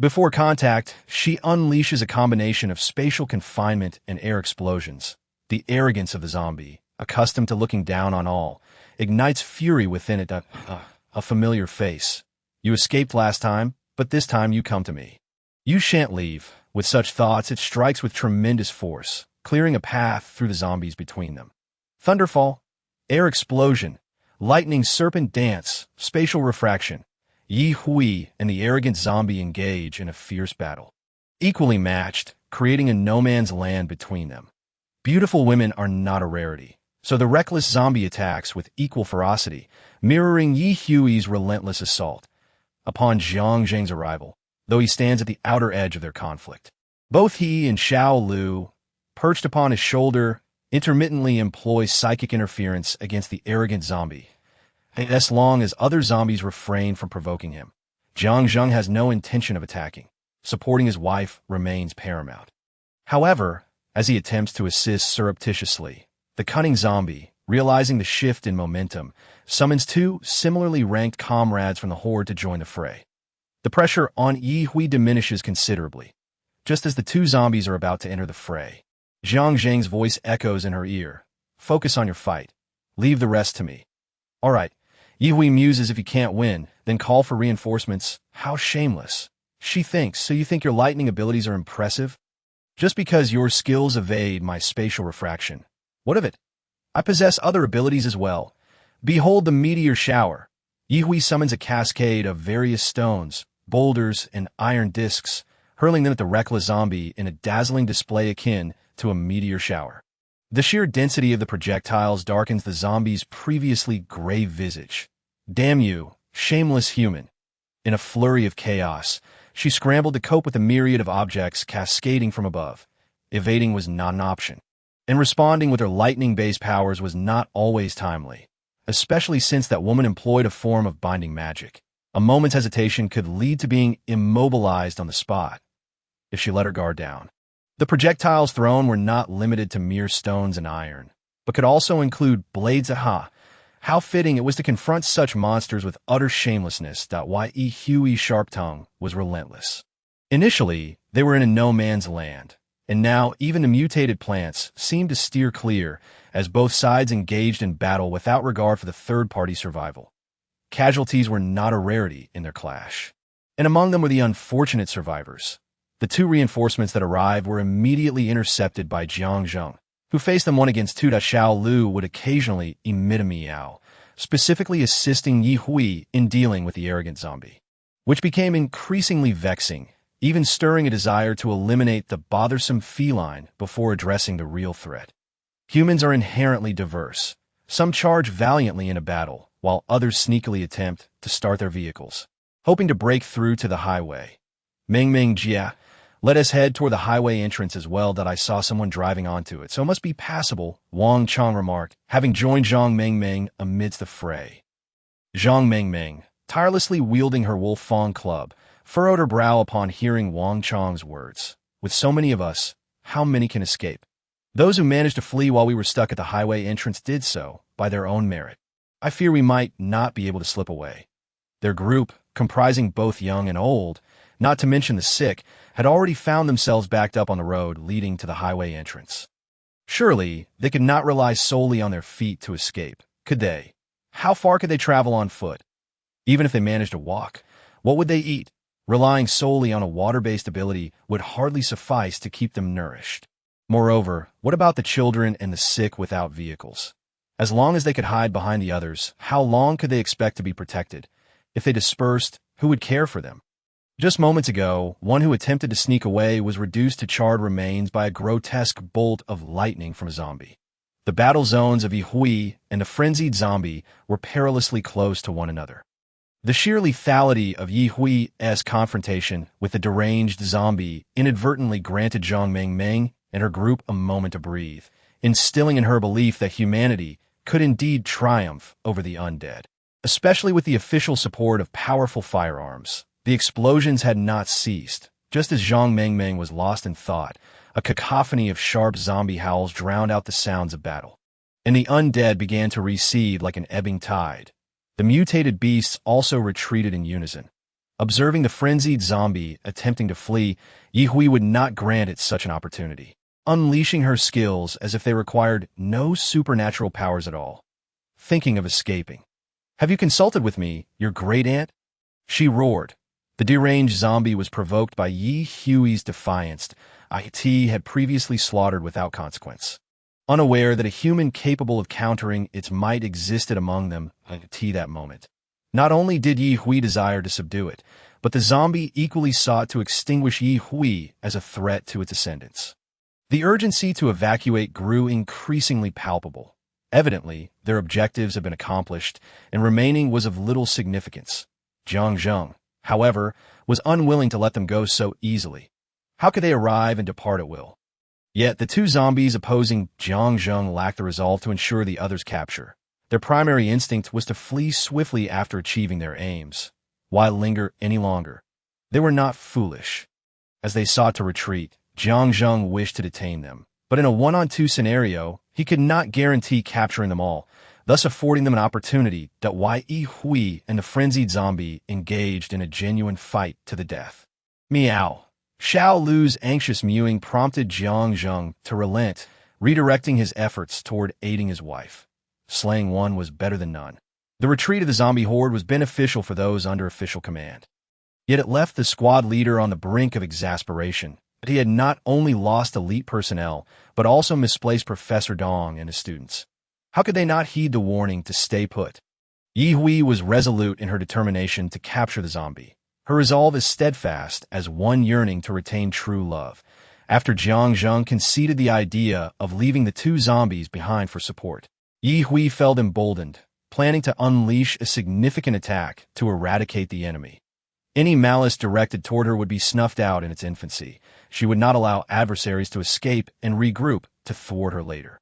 Before contact, she unleashes a combination of spatial confinement and air explosions. The arrogance of the zombie, accustomed to looking down on all, ignites fury within it. A familiar face. You escaped last time, but this time you come to me. You shan't leave. With such thoughts, it strikes with tremendous force, clearing a path through the zombies between them. Thunderfall, air explosion, lightning serpent dance, spatial refraction. Ye Hui and the arrogant zombie engage in a fierce battle. Equally matched, creating a no-man's land between them. Beautiful women are not a rarity, so the reckless zombie attacks with equal ferocity, mirroring Ye Hui's relentless assault. Upon Jiang Zheng's arrival, though he stands at the outer edge of their conflict, both he and Xiao Lu, perched upon his shoulder, intermittently employ psychic interference against the arrogant zombie, as long as other zombies refrain from provoking him. Jiang Zheng has no intention of attacking. Supporting his wife remains paramount. However, as he attempts to assist surreptitiously, the cunning zombie, realizing the shift in momentum, summons two similarly ranked comrades from the horde to join the fray. The pressure on Ye Hui diminishes considerably. Just as the two zombies are about to enter the fray, Jiang Zheng's voice echoes in her ear. Focus on your fight. Leave the rest to me. All right. Ye Hui muses if you can't win, then call for reinforcements. How shameless. She thinks, so you think your lightning abilities are impressive? Just because your skills evade my spatial refraction. What of it? I possess other abilities as well. Behold the meteor shower. Ye Hui summons a cascade of various stones, boulders, and iron discs, hurling them at the reckless zombie in a dazzling display akin to a meteor shower. The sheer density of the projectiles darkens the zombie's previously grave visage. Damn you, shameless human. In a flurry of chaos, she scrambled to cope with a myriad of objects cascading from above. Evading was not an option, and responding with her lightning-based powers was not always timely, especially since that woman employed a form of binding magic. A moment's hesitation could lead to being immobilized on the spot if she let her guard down. The projectiles thrown were not limited to mere stones and iron, but could also include blades. How fitting it was to confront such monsters with utter shamelessness.Ye Hui's sharp tongue was relentless. Initially, they were in a no-man's land, and now even the mutated plants seemed to steer clear as both sides engaged in battle without regard for the third-party survival. Casualties were not a rarity in their clash, and among them were the unfortunate survivors. The two reinforcements that arrived were immediately intercepted by Jiang Zheng, who faced them one against two. Xiao Lu would occasionally emit a meow, specifically assisting Ye Hui in dealing with the arrogant zombie, which became increasingly vexing, even stirring a desire to eliminate the bothersome feline before addressing the real threat. Humans are inherently diverse. Some charge valiantly in a battle, while others sneakily attempt to start their vehicles, hoping to break through to the highway. Jia, let us head toward the highway entrance as well. I saw someone driving onto it, so it must be passable, Wang Chang remarked, having joined Zhang Mengmeng amidst the fray. Zhang Mengmeng, tirelessly wielding her wolf fang club, furrowed her brow upon hearing Wang Chang's words. With so many of us, how many can escape? Those who managed to flee while we were stuck at the highway entrance did so by their own merit. I fear we might not be able to slip away. Their group, comprising both young and old, not to mention the sick, had already found themselves backed up on the road leading to the highway entrance. Surely, they could not rely solely on their feet to escape, could they? How far could they travel on foot? Even if they managed to walk, what would they eat? Relying solely on a water-based ability would hardly suffice to keep them nourished. Moreover, what about the children and the sick without vehicles? As long as they could hide behind the others, how long could they expect to be protected? If they dispersed, who would care for them? Just moments ago, one who attempted to sneak away was reduced to charred remains by a grotesque bolt of lightning from a zombie. The battle zones of Ye Hui and the frenzied zombie were perilously close to one another. The sheer lethality of Ye Hui's confrontation with the deranged zombie inadvertently granted Zhang Mengmeng and her group a moment to breathe, instilling in her belief that humanity could indeed triumph over the undead. Especially with the official support of powerful firearms, the explosions had not ceased. Just as Zhang Mengmeng was lost in thought, a cacophony of sharp zombie howls drowned out the sounds of battle, and the undead began to recede like an ebbing tide. The mutated beasts also retreated in unison. Observing the frenzied zombie attempting to flee, Ye Hui would not grant it such an opportunity. unleashing her skills as if they required no supernatural powers at all. Thinking of escaping. "Have you consulted with me, your great-aunt?" she roared. The deranged zombie was provoked by Ye Hui's defiance Ye had previously slaughtered without consequence. Unaware that a human capable of countering its might existed among them that moment. Not only did Ye Hui desire to subdue it, but the zombie equally sought to extinguish Ye Hui as a threat to its ascendants. The urgency to evacuate grew increasingly palpable. Evidently, their objectives had been accomplished, and remaining was of little significance. Jiang Zheng, however, was unwilling to let them go so easily. How could they arrive and depart at will? Yet the two zombies opposing Jiang Zheng lacked the resolve to ensure the other's capture. Their primary instinct was to flee swiftly after achieving their aims. Why linger any longer? They were not foolish. As they sought to retreat, Jiang Zheng wished to detain them. But in a one-on-two scenario, he could not guarantee capturing them all, thus affording them an opportunity that Ye Hui and the frenzied zombie engaged in a genuine fight to the death. Meow. Xiao Lu's anxious mewing prompted Jiang Zheng to relent, redirecting his efforts toward aiding his wife. Slaying one was better than none. The retreat of the zombie horde was beneficial for those under official command. Yet it left the squad leader on the brink of exasperation. But he had not only lost elite personnel, but also misplaced Professor Dong and his students. How could they not heed the warning to stay put? Ye Hui was resolute in her determination to capture the zombie. Her resolve as steadfast as one yearning to retain true love. After Jiang Zheng conceded the idea of leaving the two zombies behind for support, Ye Hui felt emboldened, planning to unleash a significant attack to eradicate the enemy. Any malice directed toward her would be snuffed out in its infancy. She would not allow adversaries to escape and regroup to thwart her later.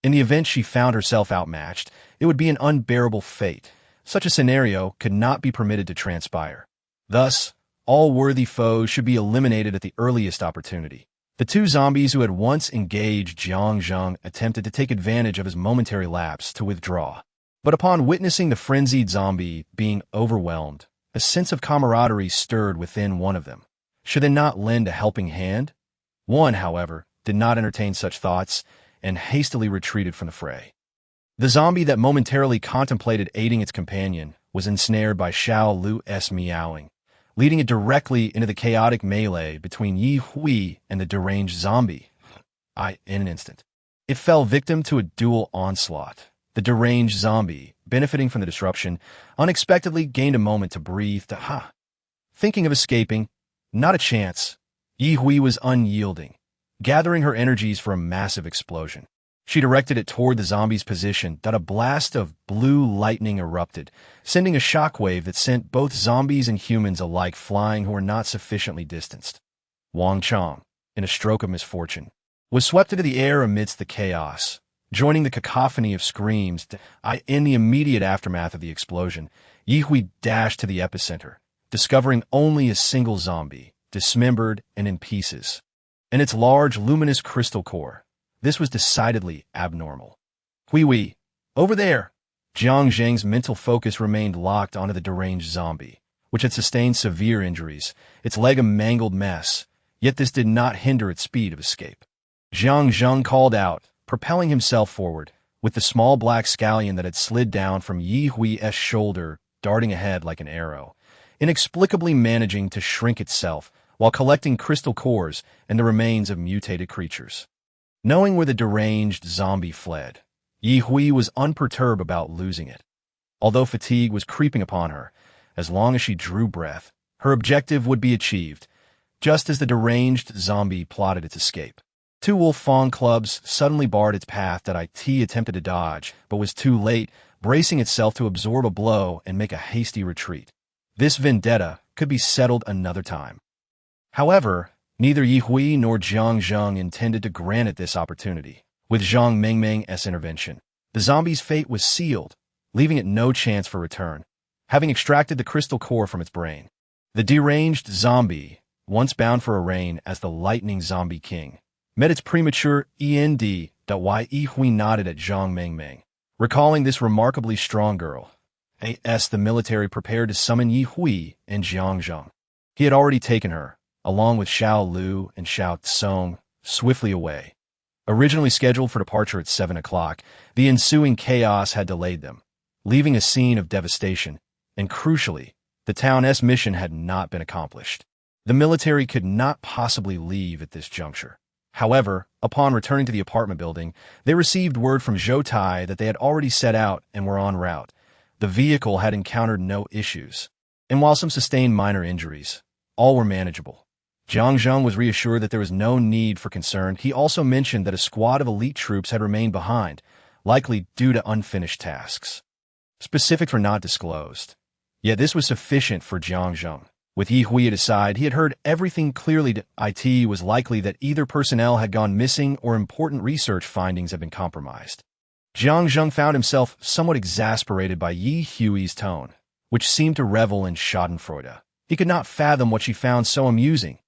In the event she found herself outmatched, it would be an unbearable fate. Such a scenario could not be permitted to transpire. Thus, all worthy foes should be eliminated at the earliest opportunity. The two zombies who had once engaged Jiang Zheng attempted to take advantage of his momentary lapse to withdraw. But upon witnessing the frenzied zombie being overwhelmed, a sense of camaraderie stirred within one of them. Should they not lend a helping hand? One, however, did not entertain such thoughts and hastily retreated from the fray. The zombie that momentarily contemplated aiding its companion was ensnared by Xiao Lu's meowing, leading it directly into the chaotic melee between Ye Hui and the deranged zombie. In an instant, it fell victim to a dual onslaught. The deranged zombie, benefiting from the disruption, unexpectedly gained a moment to breathe. Thinking of escaping, not a chance. Ye Hui was unyielding, gathering her energies for a massive explosion. She directed it toward the zombie's position that a blast of blue lightning erupted, sending a shockwave that sent both zombies and humans alike flying who were not sufficiently distanced. Wang Chong, in a stroke of misfortune, was swept into the air amidst the chaos. Joining the cacophony of screams, in the immediate aftermath of the explosion, Ye Hui dashed to the epicenter, discovering only a single zombie, dismembered and in pieces. In its large, luminous crystal core, this was decidedly abnormal. Hui, over there! Jiang Zheng's mental focus remained locked onto the deranged zombie, which had sustained severe injuries, its leg a mangled mess, yet this did not hinder its speed of escape. Jiang Zheng called out, propelling himself forward, with the small black scallion that had slid down from Ye Hui's shoulder darting ahead like an arrow, inexplicably managing to shrink itself while collecting crystal cores and the remains of mutated creatures. Knowing where the deranged zombie fled, Ye Hui was unperturbed about losing it. Although fatigue was creeping upon her, as long as she drew breath, her objective would be achieved, just as the deranged zombie plotted its escape. Two Wolf Fong clubs suddenly barred its path that It attempted to dodge, but was too late, bracing itself to absorb a blow and make a hasty retreat. This vendetta could be settled another time. However, neither Ye Hui nor Jiang Zheng intended to grant it this opportunity. With Zhang Mengmeng's intervention, the zombie's fate was sealed, leaving it no chance for return, having extracted the crystal core from its brain. The deranged zombie, once bound for a reign as the Lightning Zombie King, met its premature end. Ye Hui nodded at Zhang Mengmeng, recalling this remarkably strong girl. The military prepared to summon Ye Hui and Jiang Zheng. He had already taken her, along with Xiao Lu and Xiao Tsong, swiftly away. Originally scheduled for departure at 7 o'clock, the ensuing chaos had delayed them, leaving a scene of devastation, and crucially, the town's mission had not been accomplished. The military could not possibly leave at this juncture. However, upon returning to the apartment building, they received word from Zhou Tai that they had already set out and were en route. The vehicle had encountered no issues, and while some sustained minor injuries, all were manageable. Jiang Zheng was reassured that there was no need for concern. He also mentioned that a squad of elite troops had remained behind, likely due to unfinished tasks. Specifics were not disclosed. Yet this was sufficient for Jiang Zheng. With Ye Hui at his side, he had heard everything clearly. It was likely that either personnel had gone missing or important research findings had been compromised. Jiang Zheng found himself somewhat exasperated by Ye Hui's tone, which seemed to revel in schadenfreude. He could not fathom what she found so amusing.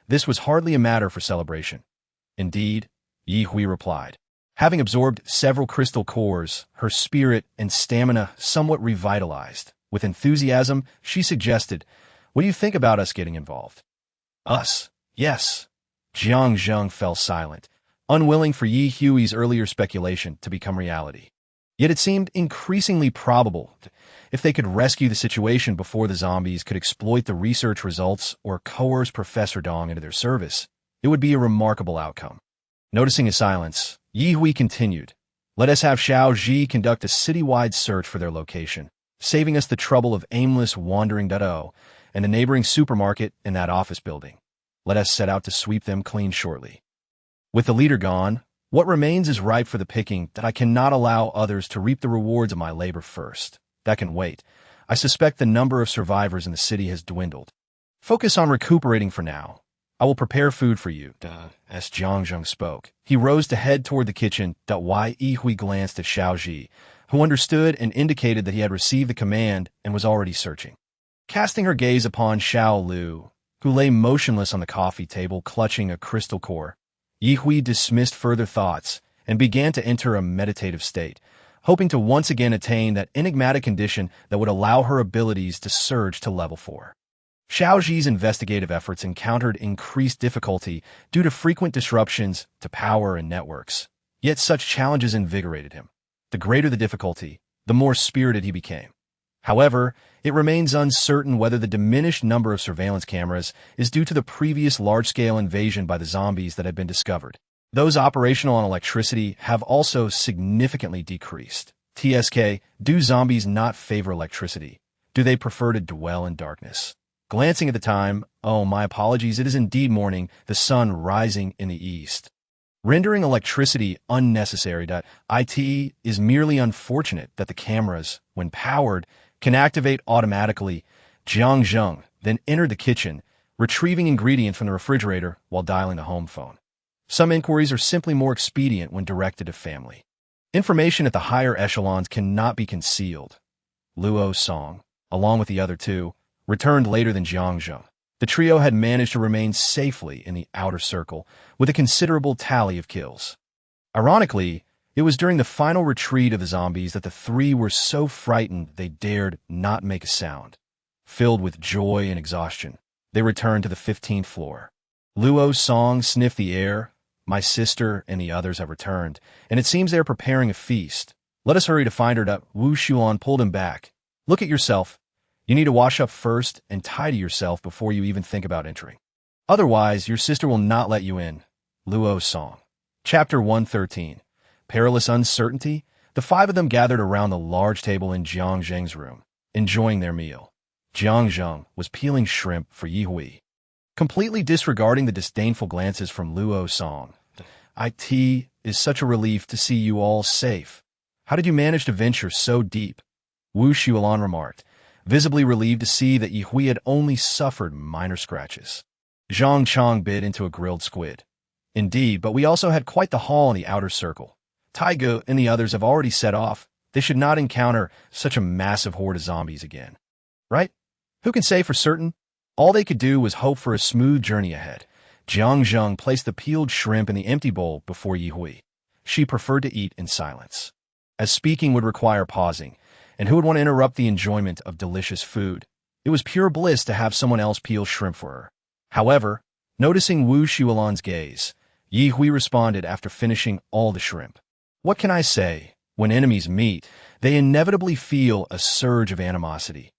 This was hardly a matter for celebration. Indeed, Ye Hui replied. Having absorbed several crystal cores, her spirit and stamina somewhat revitalized. With enthusiasm, she suggested, "What do you think about us getting involved?" "Us? Yes." Jiang Zheng fell silent, unwilling for Ye Hui's earlier speculation to become reality. Yet it seemed increasingly probable if they could rescue the situation before the zombies could exploit the research results or coerce Professor Dong into their service, it would be a remarkable outcome. Noticing his silence, Ye Hui continued, "Let us have Xiao Ji conduct a citywide search for their location, saving us the trouble of aimless wandering and the neighboring supermarket and that office building. Let us set out to sweep them clean shortly. With the leader gone, what remains is ripe for the picking. That I cannot allow others to reap the rewards of my labor first. That can wait. I suspect the number of survivors in the city has dwindled. Focus on recuperating for now. I will prepare food for you." As Jiang Zheng spoke, he rose to head toward the kitchen. Ye Hui glanced at Xiao Ji, who understood and indicated that he had received the command and was already searching. Casting her gaze upon Xiao Lu, who lay motionless on the coffee table clutching a crystal core, Ye Hui dismissed further thoughts and began to enter a meditative state, hoping to once again attain that enigmatic condition that would allow her abilities to surge to level 4. Xiao Ji's investigative efforts encountered increased difficulty due to frequent disruptions to power and networks. Yet such challenges invigorated him. The greater the difficulty, the more spirited he became. However, it remains uncertain whether the diminished number of surveillance cameras is due to the previous large-scale invasion by the zombies that had been discovered. Those operational on electricity have also significantly decreased. TSK, do zombies not favor electricity? Do they prefer to dwell in darkness? Glancing at the time, oh, my apologies, it is indeed morning, the sun rising in the east. Rendering electricity unnecessary. It is merely unfortunate that the cameras, when powered, can activate automatically. Jiang Zheng then entered the kitchen, retrieving ingredients from the refrigerator while dialing the home phone. Some inquiries are simply more expedient when directed to family. Information at the higher echelons cannot be concealed. Luo Song, along with the other two, returned later than Jiang Zheng. The trio had managed to remain safely in the outer circle, with a considerable tally of kills. Ironically, it was during the final retreat of the zombies that the three were so frightened they dared not make a sound. Filled with joy and exhaustion, they returned to the 15th floor. Luo Song sniffed the air. "My sister and the others have returned, and it seems they are preparing a feast. Let us hurry to find her." Wu Xuan pulled him back. "Look at yourself. You need to wash up first and tidy yourself before you even think about entering. Otherwise, your sister will not let you in." Luo Song. Chapter 113. Perilous Uncertainty. The five of them gathered around the large table in Jiang Zheng's room, enjoying their meal. Jiang Zheng was peeling shrimp for Ye Hui, completely disregarding the disdainful glances from Luo Song. "It is such a relief to see you all safe. How did you manage to venture so deep?" Wu Xuan remarked, visibly relieved to see that Ye Hui had only suffered minor scratches. Zhang Chang bit into a grilled squid. "Indeed, but we also had quite the haul in the outer circle. Taigu and the others have already set off. They should not encounter such a massive horde of zombies again. Right? Who can say for certain? All they could do was hope for a smooth journey ahead." Jiang Zheng placed the peeled shrimp in the empty bowl before Ye Hui. She preferred to eat in silence, as speaking would require pausing, and who would want to interrupt the enjoyment of delicious food? It was pure bliss to have someone else peel shrimp for her. However, noticing Wu Xuan's gaze, Ye Hui responded after finishing all the shrimp. What can I say? When enemies meet, they inevitably feel a surge of animosity.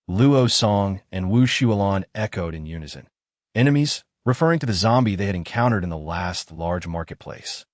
Luo Song and Wu Shuolan echoed in unison. Enemies, referring to the zombie they had encountered in the last large marketplace.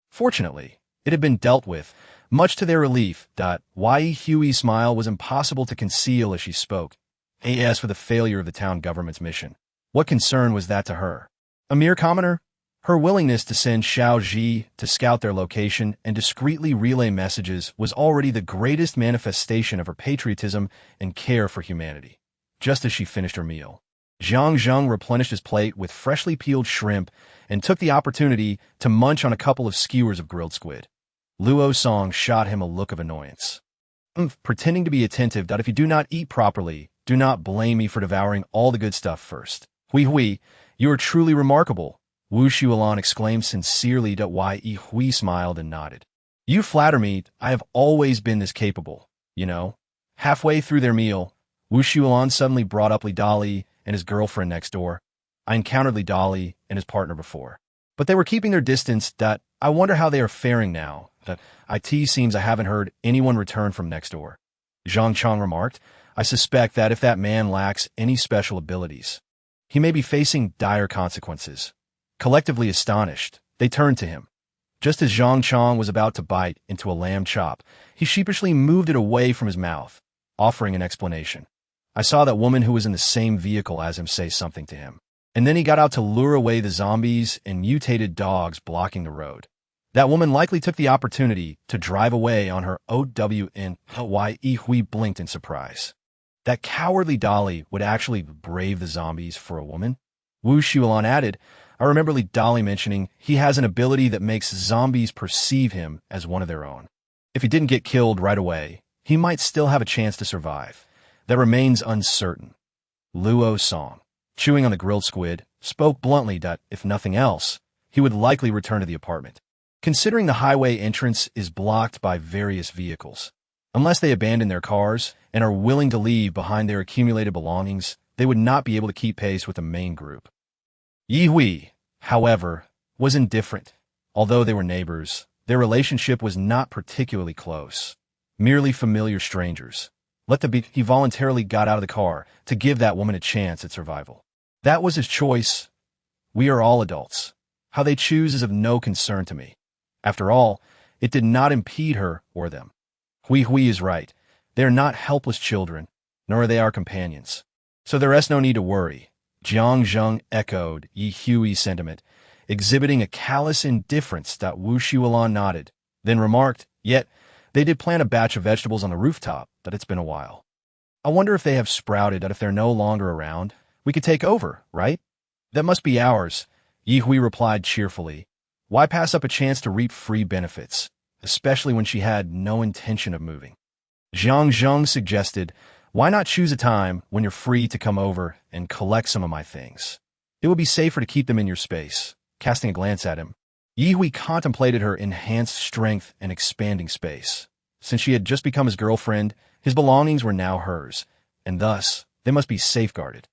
Fortunately, it had been dealt with, much to their relief. Ye Hui's smile was impossible to conceal as she spoke. As for the failure of the town government's mission, what concern was that to her? A mere commoner? Her willingness to send Xiao Ji to scout their location and discreetly relay messages was already the greatest manifestation of her patriotism and care for humanity. Just as she finished her meal, Zhang Zheng replenished his plate with freshly peeled shrimp and took the opportunity to munch on a couple of skewers of grilled squid. Luo Song shot him a look of annoyance. Pretending to be attentive. If you do not eat properly, do not blame me for devouring all the good stuff first. Hui, you are truly remarkable, Wu Shuolan exclaimed sincerely. Ye Hui smiled and nodded. You flatter me. I have always been this capable, you know. Halfway through their meal, Wu Shuolan suddenly brought up Li Dali and his girlfriend next door. I encountered Li Dali and his partner before, but they were keeping their distance. I wonder how they are faring now. It seems I haven't heard anyone return from next door. Zhang Chong remarked. I suspect that if that man lacks any special abilities, he may be facing dire consequences. Collectively astonished, they turned to him. Just as Zhang Chong was about to bite into a lamb chop, he sheepishly moved it away from his mouth, offering an explanation. I saw that woman who was in the same vehicle as him say something to him, and then he got out to lure away the zombies and mutated dogs blocking the road. That woman likely took the opportunity to drive away on her OWN. Ye Hui blinked in surprise. That cowardly Dali would actually brave the zombies for a woman? Wu Shuolan added, I remember Li Dali mentioning he has an ability that makes zombies perceive him as one of their own. If he didn't get killed right away, he might still have a chance to survive. That remains uncertain. Luo Song, chewing on the grilled squid, spoke bluntly that, if nothing else, he would likely return to the apartment. Considering the highway entrance is blocked by various vehicles, unless they abandon their cars and are willing to leave behind their accumulated belongings, they would not be able to keep pace with the main group. Ye Hui, however, was indifferent. Although they were neighbors, their relationship was not particularly close. Merely familiar strangers. He voluntarily got out of the car to give that woman a chance at survival. That was his choice. We are all adults. How they choose is of no concern to me. After all, it did not impede her or them. Hui is right. They are not helpless children, nor are they our companions. So there is no need to worry. Zhang Zheng echoed Ye Hui's sentiment, exhibiting a callous indifference. Wu Shuolan nodded, then remarked, yet, they did plant a batch of vegetables on the rooftop. It's been a while. I wonder if they have sprouted. If they're no longer around, we could take over, right? That must be ours, Ye Hui replied cheerfully. Why pass up a chance to reap free benefits, especially when she had no intention of moving? Zhang Zheng suggested, why not choose a time when you're free to come over and collect some of my things? It would be safer to keep them in your space. Casting a glance at him, Ye Hui contemplated her enhanced strength and expanding space. Since she had just become his girlfriend, his belongings were now hers, and thus they must be safeguarded.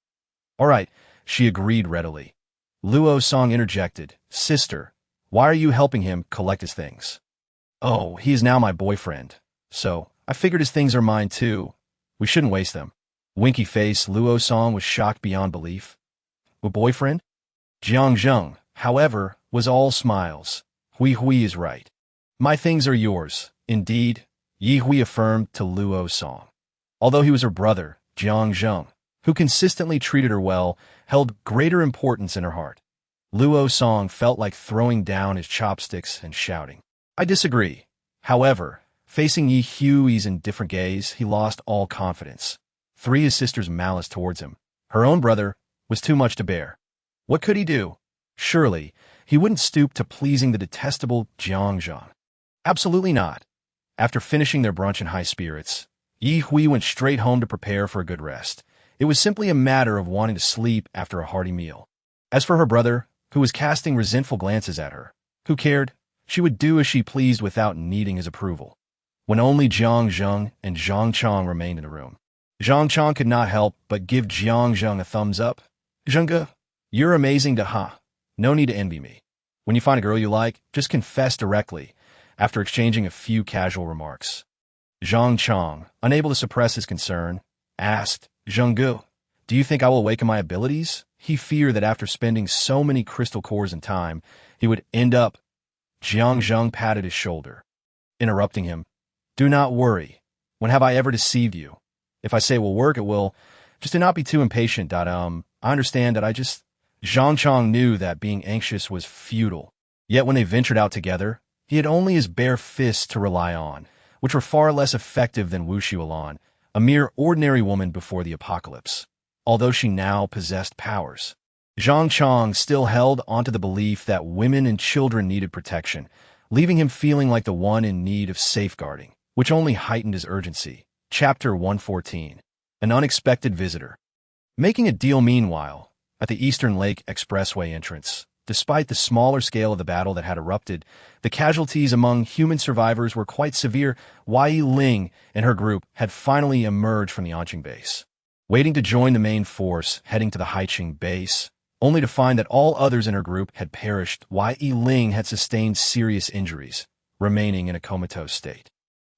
All right, she agreed readily. Luo Song interjected, Sister, why are you helping him collect his things? Oh, he is now my boyfriend, so I figured his things are mine too. We shouldn't waste them. Winky face Luo Song was shocked beyond belief. A boyfriend? Zhang Zheng, however, was all smiles. Hui is right. My things are yours, indeed, Ye Hui affirmed to Luo Song. Although he was her brother, Zhang Zheng, who consistently treated her well, held greater importance in her heart. Luo Song felt like throwing down his chopsticks and shouting. I disagree. However, facing Ye Hui's indifferent gaze, he lost all confidence. His sister's malice towards him, her own brother, was too much to bear. What could he do? Surely, he wouldn't stoop to pleasing the detestable Zhang Zheng. Absolutely not. After finishing their brunch in high spirits, Ye Hui went straight home to prepare for a good rest. It was simply a matter of wanting to sleep after a hearty meal. As for her brother, who was casting resentful glances at her, who cared? She would do as she pleased without needing his approval. When only Zhang Zheng and Zhang Chong remained in the room, Zhang Chong could not help but give Zhang Zheng a thumbs up. Zhengge, you're amazing to ha. No need to envy me. When you find a girl you like, just confess directly, after exchanging a few casual remarks. Zhang Chong, unable to suppress his concern, asked, Zhenggu, do you think I will awaken my abilities? He feared that after spending so many crystal cores in time, he would end up. Jiang Zheng patted his shoulder, interrupting him. Do not worry. When have I ever deceived you? If I say it will work, it will. Just do not be too impatient. I understand that Zhang Chong knew that being anxious was futile. Yet when they ventured out together, he had only his bare fists to rely on, which were far less effective than Wu Xiulan, a mere ordinary woman before the apocalypse, although she now possessed powers. Zhang Chong still held onto the belief that women and children needed protection, leaving him feeling like the one in need of safeguarding, which only heightened his urgency. Chapter 114. An Unexpected Visitor. Making a deal meanwhile, at the Eastern Lake Expressway entrance, despite the smaller scale of the battle that had erupted, the casualties among human survivors were quite severe. Ye Ling and her group had finally emerged from the Anqing base, waiting to join the main force heading to the Haiqing base, only to find that all others in her group had perished. Ye Ling had sustained serious injuries, remaining in a comatose state.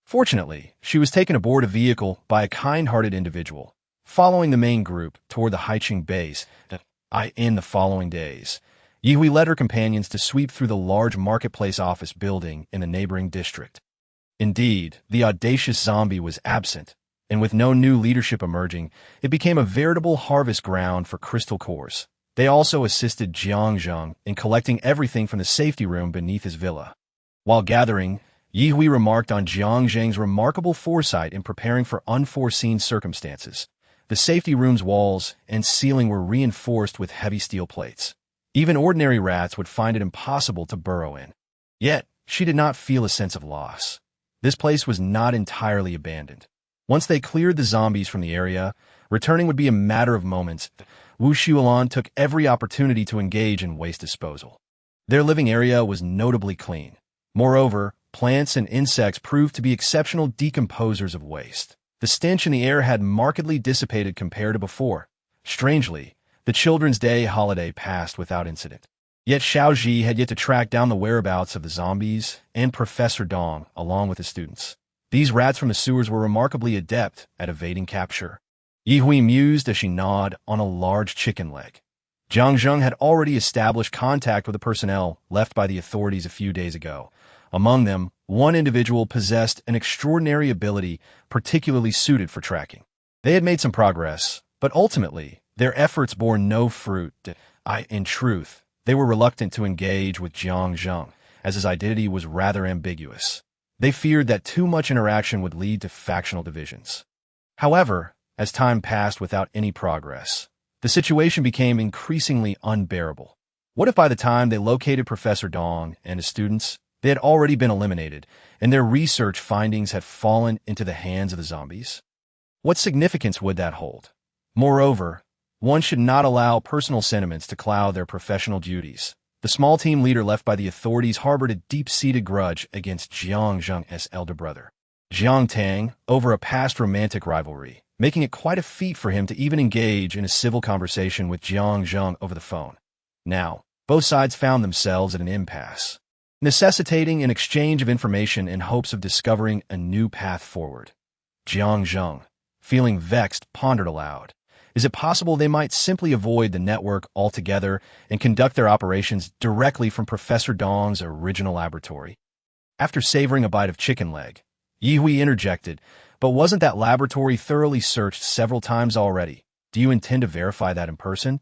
Fortunately, she was taken aboard a vehicle by a kind-hearted individual, following the main group toward the Haiqing base. In the following days, Yihui led her companions to sweep through the large marketplace office building in the neighboring district. Indeed, the audacious zombie was absent, and with no new leadership emerging, it became a veritable harvest ground for crystal cores. They also assisted Jiang Zheng in collecting everything from the safety room beneath his villa. While gathering, Yihui remarked on Jiang Zheng's remarkable foresight in preparing for unforeseen circumstances. The safety room's walls and ceiling were reinforced with heavy steel plates. Even ordinary rats would find it impossible to burrow in. Yet, she did not feel a sense of loss. This place was not entirely abandoned. Once they cleared the zombies from the area, returning would be a matter of moments. Wu Xiulan took every opportunity to engage in waste disposal. Their living area was notably clean. Moreover, plants and insects proved to be exceptional decomposers of waste. The stench in the air had markedly dissipated compared to before. Strangely, the Children's Day holiday passed without incident. Yet Xiaoji had yet to track down the whereabouts of the zombies and Professor Dong, along with his students. These rats from the sewers were remarkably adept at evading capture. Yihui mused as she gnawed on a large chicken leg. Jiang Zheng had already established contact with the personnel left by the authorities a few days ago. Among them, one individual possessed an extraordinary ability particularly suited for tracking. They had made some progress, but ultimately, their efforts bore no fruit. In truth, they were reluctant to engage with Jiang Zheng, as his identity was rather ambiguous. They feared that too much interaction would lead to factional divisions. However, as time passed without any progress, the situation became increasingly unbearable. What if by the time they located Professor Dong and his students, they had already been eliminated, and their research findings had fallen into the hands of the zombies? What significance would that hold? Moreover, one should not allow personal sentiments to cloud their professional duties. The small team leader left by the authorities harbored a deep-seated grudge against Jiang Zheng's elder brother, Jiang Tang, over a past romantic rivalry, making it quite a feat for him to even engage in a civil conversation with Jiang Zheng over the phone. Now, both sides found themselves at an impasse, necessitating an exchange of information in hopes of discovering a new path forward. Jiang Zheng, feeling vexed, pondered aloud. Is it possible they might simply avoid the network altogether and conduct their operations directly from Professor Dong's original laboratory? After savoring a bite of chicken leg, Yihui interjected, but wasn't that laboratory thoroughly searched several times already? Do you intend to verify that in person?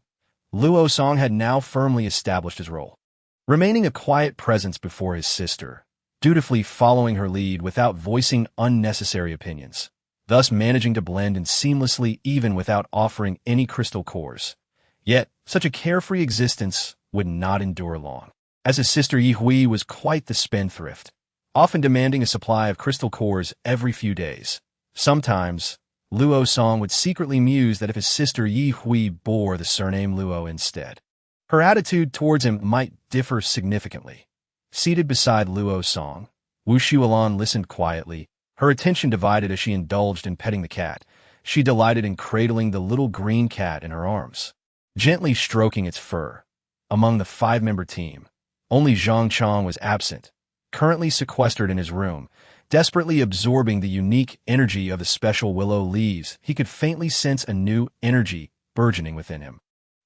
Luo Song had now firmly established his role, remaining a quiet presence before his sister, dutifully following her lead without voicing unnecessary opinions, thus managing to blend in seamlessly even without offering any crystal cores. Yet, such a carefree existence would not endure long, as his sister Yihui was quite the spendthrift, often demanding a supply of crystal cores every few days. Sometimes, Luo Song would secretly muse that if his sister Yihui bore the surname Luo instead, her attitude towards him might differ significantly. Seated beside Luo Song, Wu Xiulan listened quietly, her attention divided as she indulged in petting the cat. She delighted in cradling the little green cat in her arms, gently stroking its fur. Among the five-member team, Only Zhang Chang was absent, currently sequestered in his room, desperately absorbing the unique energy of the special willow leaves. He could faintly sense a new energy burgeoning within him.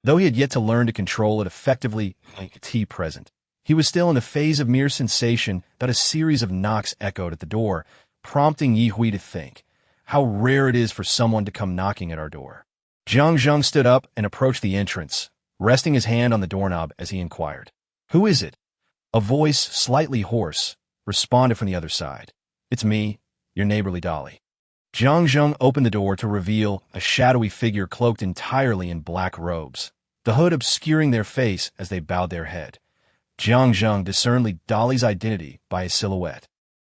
Though he had yet to learn to control it effectively, present, he was still in a phase of mere sensation that a series of knocks echoed at the door, prompting Ye Hui to think, how rare it is for someone to come knocking at our door. Jiang Zheng stood up and approached the entrance, resting his hand on the doorknob as he inquired, "Who is it?" A voice, slightly hoarse, responded from the other side. "It's me, your neighborly Dolly." Jiang Zheng opened the door to reveal a shadowy figure cloaked entirely in black robes, the hood obscuring their face as they bowed their head. Jiang Zheng discerned Dolly's identity by his silhouette.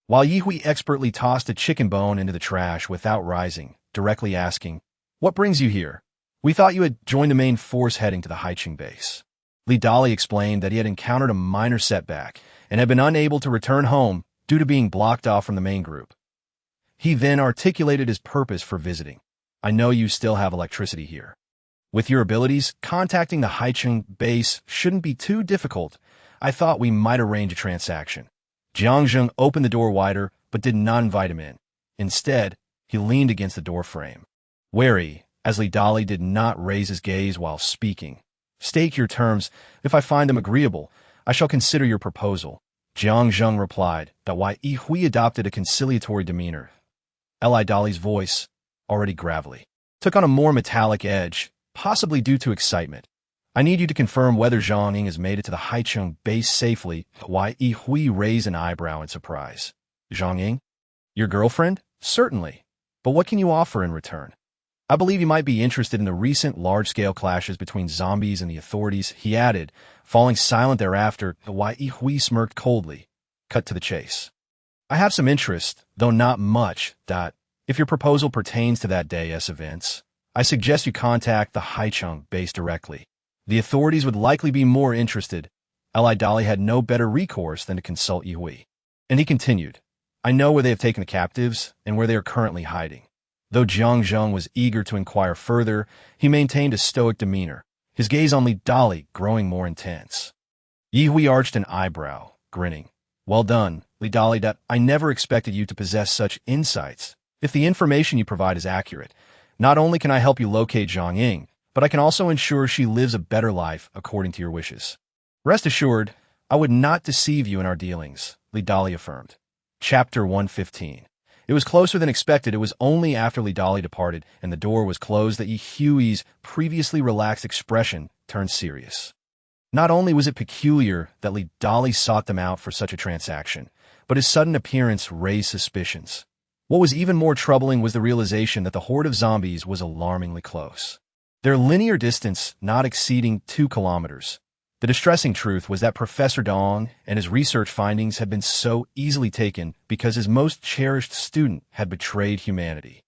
While Ye Hui expertly tossed a chicken bone into the trash without rising, directly asking, "What brings you here? We thought you had joined the main force heading to the Haicheng base." Li Dali explained that he had encountered a minor setback and had been unable to return home due to being blocked off from the main group. He then articulated his purpose for visiting. "I know you still have electricity here. With your abilities, contacting the Haicheng base shouldn't be too difficult. I thought we might arrange a transaction." Jiang Zheng opened the door wider, but did not invite him in. Instead, he leaned against the door frame. Wary, as Li Dali did not raise his gaze while speaking. "State your terms. If I find them agreeable, I shall consider your proposal." Jiang Zheng replied that while Ye Hui adopted a conciliatory demeanor, Li Dali's voice, already gravelly, took on a more metallic edge, possibly due to excitement. "I need you to confirm whether Zhang Ying has made it to the Haicheng base safely." Why Ye Hui raised an eyebrow in surprise. "Zhang Ying? Your girlfriend? Certainly. But what can you offer in return?" "I believe you might be interested in the recent large-scale clashes between zombies and the authorities," he added, falling silent thereafter. Why Ye Hui smirked coldly. Cut to the chase. "I have some interest, though not much, that, if your proposal pertains to that day's events, I suggest you contact the Haicheng base directly. The authorities would likely be more interested." Li Dali had no better recourse than to consult Ye Hui. And he continued, "I know where they have taken the captives and where they are currently hiding." Though Jiang Zheng was eager to inquire further, he maintained a stoic demeanor, his gaze on Li Dali growing more intense. Ye Hui arched an eyebrow, grinning. "Well done, Li Dali. That I never expected you to possess such insights. If the information you provide is accurate, not only can I help you locate Zhang Ying, but I can also ensure she lives a better life according to your wishes." "Rest assured, I would not deceive you in our dealings," Li Dali affirmed. Chapter 115. It was closer than expected. It was only after Li Dali departed and the door was closed that Ye Hui's previously relaxed expression turned serious. Not only was it peculiar that Li Dali sought them out for such a transaction, but his sudden appearance raised suspicions. What was even more troubling was the realization that the horde of zombies was alarmingly close. Their linear distance not exceeding 2 kilometers. The distressing truth was that Professor Dong and his research findings had been so easily taken because his most cherished student had betrayed humanity,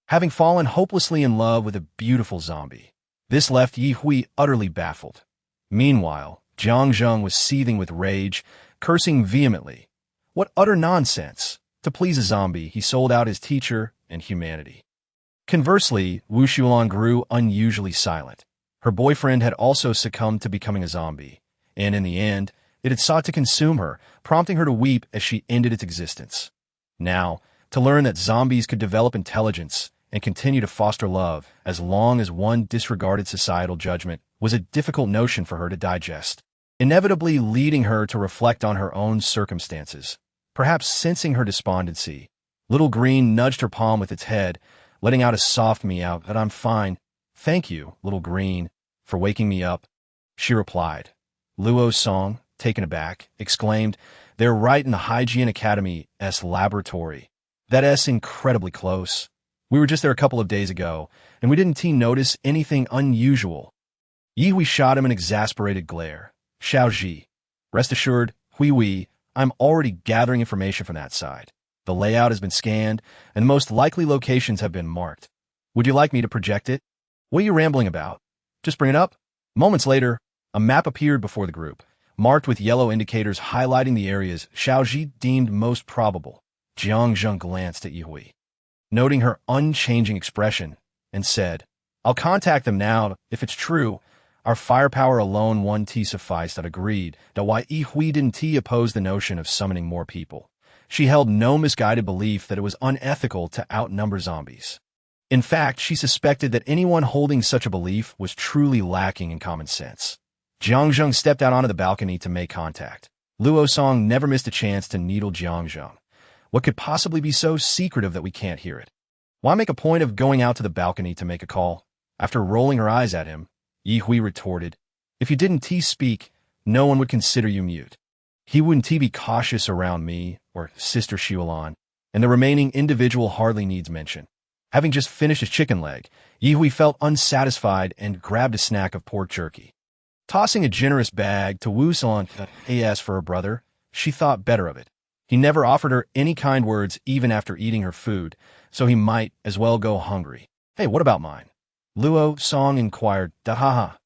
having fallen hopelessly in love with a beautiful zombie. This left Ye Hui utterly baffled. Meanwhile, Jiang Zheng was seething with rage, cursing vehemently. What utter nonsense! To please a zombie, he sold out his teacher and humanity. Conversely, Wu Xulan grew unusually silent. Her boyfriend had also succumbed to becoming a zombie, and in the end, it had sought to consume her, prompting her to weep as she ended its existence. Now, to learn that zombies could develop intelligence and continue to foster love as long as one disregarded societal judgment was a difficult notion for her to digest, inevitably leading her to reflect on her own circumstances. Perhaps sensing her despondency, Little Green nudged her palm with its head, letting out a soft meow. "But I'm fine. Thank you, Little Green, for waking me up," she replied. Luo Song, taken aback, exclaimed, "They're right in the Hygiene Academy's laboratory. That's incredibly close. We were just there a couple of days ago, and we didn't notice anything unusual." Ye Hui shot him an exasperated glare. "Xiao Ji, rest assured, Hui, I'm already gathering information from that side. The layout has been scanned, and the most likely locations have been marked. Would you like me to project it?" "What are you rambling about? Just bring it up." Moments later, a map appeared before the group, marked with yellow indicators highlighting the areas Xiaoji deemed most probable. Jiang Zheng glanced at Ye Hui, noting her unchanging expression, and said, "I'll contact them now. If it's true, Our firepower alone one T sufficed. That agreed that why Yi didn't T oppose the notion of summoning more people. She held no misguided belief that it was unethical to outnumber zombies. In fact, she suspected that anyone holding such a belief was truly lacking in common sense. Jiang Zheng stepped out onto the balcony to make contact. Luo Song never missed a chance to needle Jiang Zheng. What could possibly be so secretive that we can't hear it? Why make a point of going out to the balcony to make a call? After rolling her eyes at him, Yi Hui retorted, "If you didn't speak, no one would consider you mute. He wouldn't be cautious around me, or Sister Xiulan, and the remaining individual hardly needs mention." Having just finished his chicken leg, Yi Hui felt unsatisfied and grabbed a snack of pork jerky. Tossing a generous bag to Wu San as for her brother, she thought better of it. He never offered her any kind words even after eating her food, so he might as well go hungry. "Hey, what about mine?" Luo Song inquired. "Dahaha."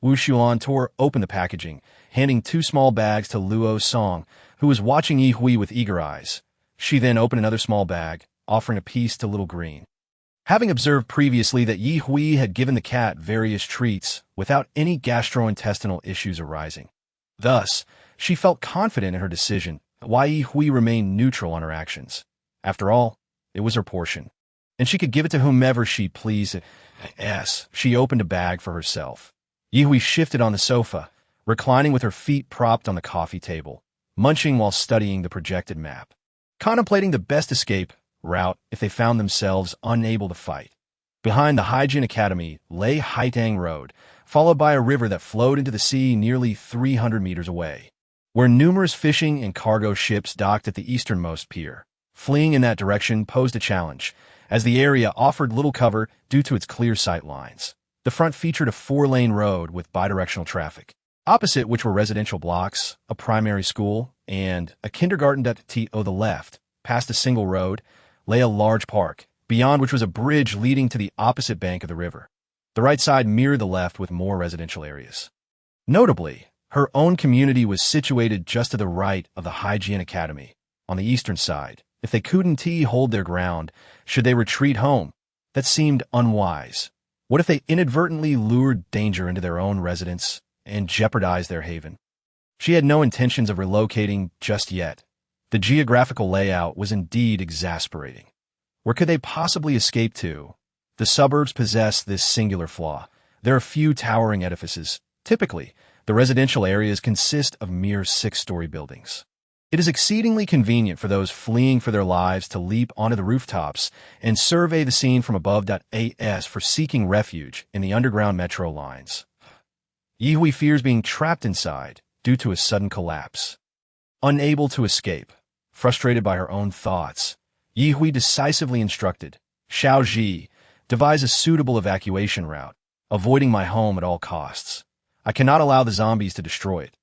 Wu Xuan tore open the packaging, handing 2 small bags to Luo Song, who was watching Yi Hui with eager eyes. She then opened another small bag, offering a piece to Little Green. Having observed previously that Yi Hui had given the cat various treats without any gastrointestinal issues arising. Thus, she felt confident in her decision, why Yi Hui remained neutral on her actions. After all, it was her portion, and she could give it to whomever she pleased. She opened a bag for herself. Yi Hui shifted on the sofa, reclining with her feet propped on the coffee table, munching while studying the projected map, contemplating the best escape route if they found themselves unable to fight. Behind the Hygiene Academy lay Haitang Road, followed by a river that flowed into the sea nearly 300 meters away, where numerous fishing and cargo ships docked at the easternmost pier. Fleeing in that direction posed a challenge, as the area offered little cover due to its clear sight lines. The front featured a 4-lane road with bidirectional traffic, opposite which were residential blocks, a primary school, and a kindergarten. To the left, past a single road, lay a large park, beyond which was a bridge leading to the opposite bank of the river. The right side mirrored the left with more residential areas. Notably, her own community was situated just to the right of the Hygiene Academy, on the eastern side. If they couldn't hold their ground, should they retreat home? That seemed unwise. What if they inadvertently lured danger into their own residence and jeopardized their haven? She had no intentions of relocating just yet. The geographical layout was indeed exasperating. Where could they possibly escape to? The suburbs possess this singular flaw. There are few towering edifices. Typically, the residential areas consist of mere 6-story buildings. It is exceedingly convenient for those fleeing for their lives to leap onto the rooftops and survey the scene from above. As for seeking refuge in the underground metro lines, Yi Hui fears being trapped inside due to a sudden collapse. Unable to escape, frustrated by her own thoughts, Yi Hui decisively instructed Xiao Ji, devise a suitable evacuation route, avoiding my home at all costs. I cannot allow the zombies to destroy it.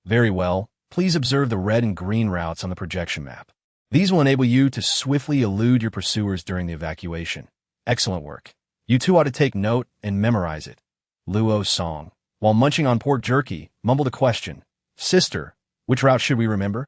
Very well. Please observe the red and green routes on the projection map. These will enable you to swiftly elude your pursuers during the evacuation. Excellent work. You two ought to take note and memorize it. Luo Song, while munching on pork jerky, mumbled a question. Sister, which route should we remember?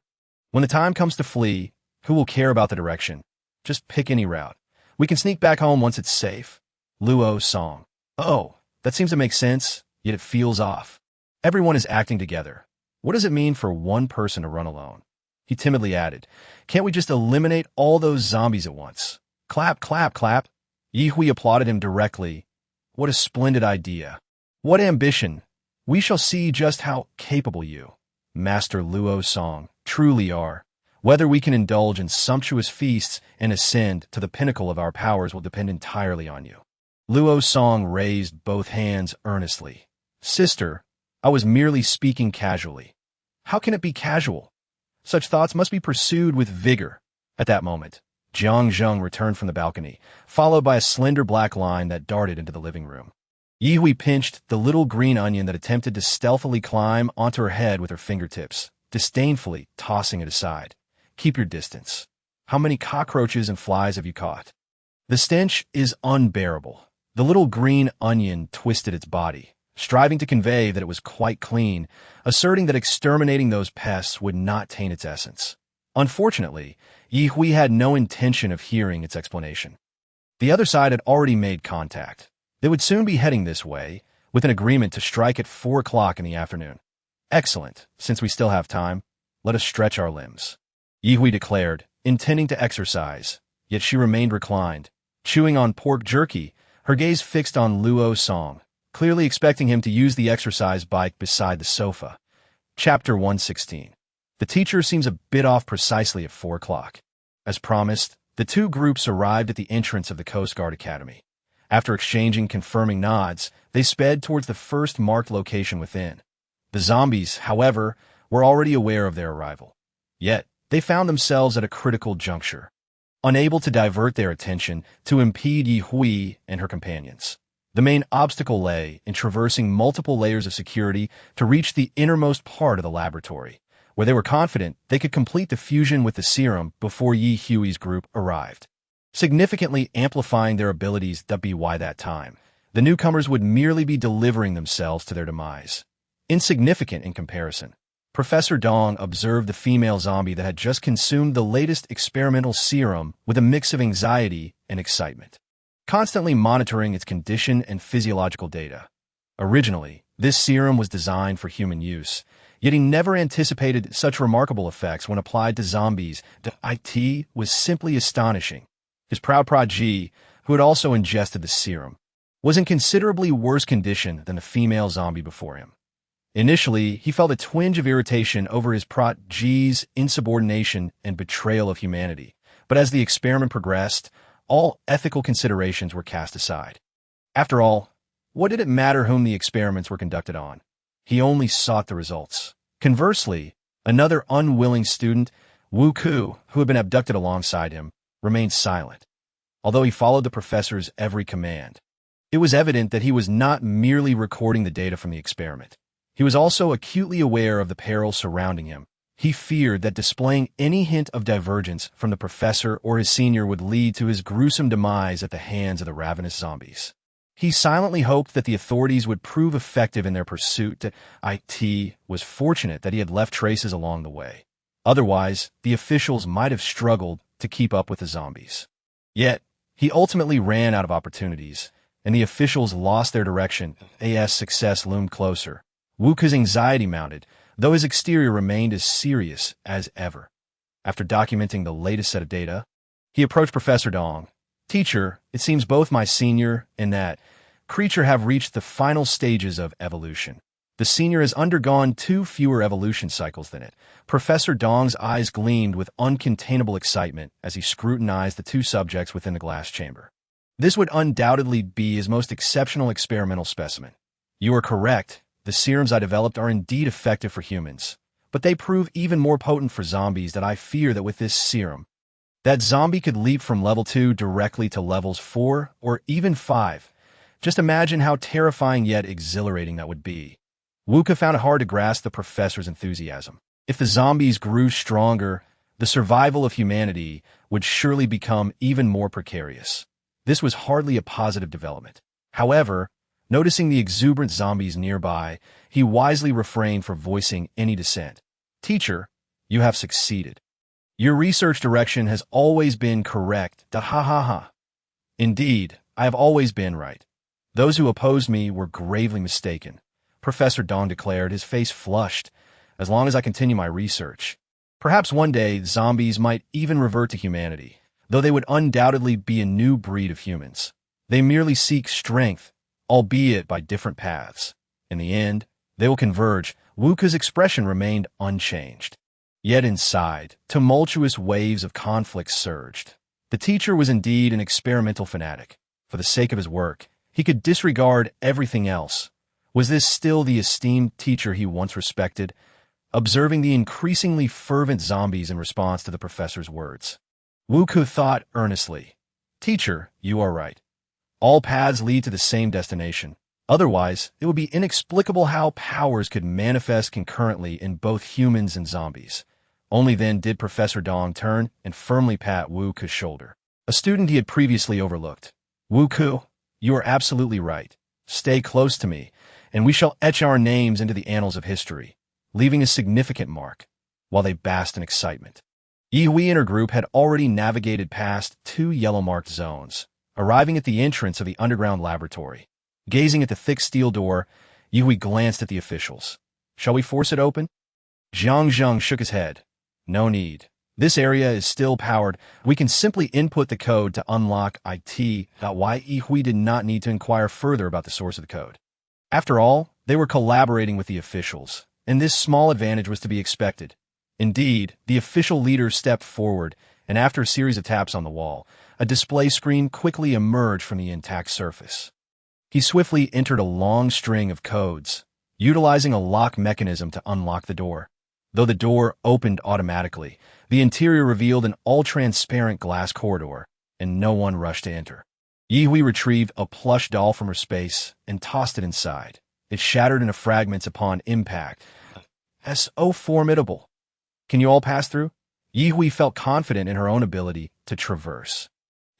When the time comes to flee, who will care about the direction? Just pick any route. We can sneak back home once it's safe. Luo Song. Oh, that seems to make sense, yet it feels off. Everyone is acting together. What does it mean for one person to run alone? He timidly added, can't we just eliminate all those zombies at once? Clap, clap, clap. Yi Hui applauded him directly. What a splendid idea. What ambition. We shall see just how capable you, Master Luo Song, truly are. Whether we can indulge in sumptuous feasts and ascend to the pinnacle of our powers will depend entirely on you. Luo Song raised both hands earnestly. Sister, I was merely speaking casually. How can it be casual? Such thoughts must be pursued with vigor. At that moment, Jiang Zheng returned from the balcony, followed by a slender black line that darted into the living room. Yi Hui pinched the little green onion that attempted to stealthily climb onto her head with her fingertips, disdainfully tossing it aside. Keep your distance. How many cockroaches and flies have you caught? The stench is unbearable. The little green onion twisted its body, striving to convey that it was quite clean, asserting that exterminating those pests would not taint its essence. Unfortunately, Yi Hui had no intention of hearing its explanation. The other side had already made contact. They would soon be heading this way, with an agreement to strike at 4 o'clock in the afternoon. Excellent. Since we still have time, let us stretch our limbs. Ye declared, intending to exercise, yet she remained reclined, chewing on pork jerky, her gaze fixed on Luo's song, clearly expecting him to use the exercise bike beside the sofa. Chapter 116. The teacher seems a bit off precisely at 4 o'clock. As promised, the two groups arrived at the entrance of the Coast Guard Academy. After exchanging confirming nods, they sped towards the first marked location within. The zombies, however, were already aware of their arrival. Yet, they found themselves at a critical juncture, unable to divert their attention to impede Ye and her companions. The main obstacle lay in traversing multiple layers of security to reach the innermost part of the laboratory, where they were confident they could complete the fusion with the serum before Ye's group arrived. Significantly amplifying their abilities.Ye that time, the newcomers would merely be delivering themselves to their demise. Insignificant in comparison, Professor Dong observed the female zombie that had just consumed the latest experimental serum with a mix of anxiety and excitement, constantly monitoring its condition and physiological data. Originally, this serum was designed for human use, yet he never anticipated such remarkable effects when applied to zombies. It was simply astonishing. His proud prodigy, who had also ingested the serum, was in considerably worse condition than the female zombie before him. Initially, he felt a twinge of irritation over his protege's insubordination and betrayal of humanity, but as the experiment progressed, all ethical considerations were cast aside. After all, what did it matter whom the experiments were conducted on? He only sought the results. Conversely, another unwilling student, Wu Ku, who had been abducted alongside him, remained silent, although he followed the professor's every command. It was evident that he was not merely recording the data from the experiment. He was also acutely aware of the peril surrounding him. He feared that displaying any hint of divergence from the professor or his senior would lead to his gruesome demise at the hands of the ravenous zombies. He silently hoped that the authorities would prove effective in their pursuit. It was fortunate that he had left traces along the way. Otherwise, the officials might have struggled to keep up with the zombies. Yet, he ultimately ran out of opportunities, and the officials lost their direction. As success loomed closer, Wu Ku's anxiety mounted, though his exterior remained as serious as ever. After documenting the latest set of data, he approached Professor Dong. Teacher, it seems both my senior and that creature have reached the final stages of evolution. The senior has undergone 2 fewer evolution cycles than it. Professor Dong's eyes gleamed with uncontainable excitement as he scrutinized the 2 subjects within the glass chamber. This would undoubtedly be his most exceptional experimental specimen. You are correct. The serums I developed are indeed effective for humans, but they prove even more potent for zombies. That I fear that with this serum, that zombie could leap from level 2 directly to levels 4 or even 5. Just imagine how terrifying yet exhilarating that would be. Wu Ku found it hard to grasp the professor's enthusiasm. If the zombies grew stronger, the survival of humanity would surely become even more precarious. This was hardly a positive development. However, noticing the exuberant zombies nearby, he wisely refrained from voicing any dissent. Teacher, you have succeeded. Your research direction has always been correct. Indeed, I have always been right. Those who opposed me were gravely mistaken, Professor Dong declared, his face flushed. As long as I continue my research, perhaps one day zombies might even revert to humanity, though they would undoubtedly be a new breed of humans. They merely seek strength, albeit by different paths. In the end, they will converge. Wu Ku's expression remained unchanged. Yet inside, tumultuous waves of conflict surged. The teacher was indeed an experimental fanatic. For the sake of his work, he could disregard everything else. Was this still the esteemed teacher he once respected? Observing the increasingly fervent zombies in response to the professor's words, Wu Ku thought earnestly, Teacher, you are right. All paths lead to the same destination. Otherwise, it would be inexplicable how powers could manifest concurrently in both humans and zombies. Only then did Professor Dong turn and firmly pat Wu Ku's shoulder, a student he had previously overlooked. Wu Ku, you are absolutely right. Stay close to me, and we shall etch our names into the annals of history, leaving a significant mark. While they basked in excitement, Ye and her group had already navigated past 2 yellow-marked zones, arriving at the entrance of the underground laboratory. Gazing at the thick steel door, Yui glanced at the officials. "Shall we force it open?" Zhang Zheng shook his head. "No need. This area is still powered. We can simply input the code to unlock it.Ye. Hui did not need to inquire further about the source of the code. After all, they were collaborating with the officials, and this small advantage was to be expected. Indeed, the official leader stepped forward, and after a series of taps on the wall, a display screen quickly emerged from the intact surface. He swiftly entered a long string of codes, utilizing a lock mechanism to unlock the door. Though the door opened automatically, the interior revealed an all-transparent glass corridor, and no one rushed to enter. Yihui retrieved a plush doll from her space and tossed it inside. It shattered into fragments upon impact. So formidable. "Can you all pass through?" Yihui felt confident in her own ability to traverse.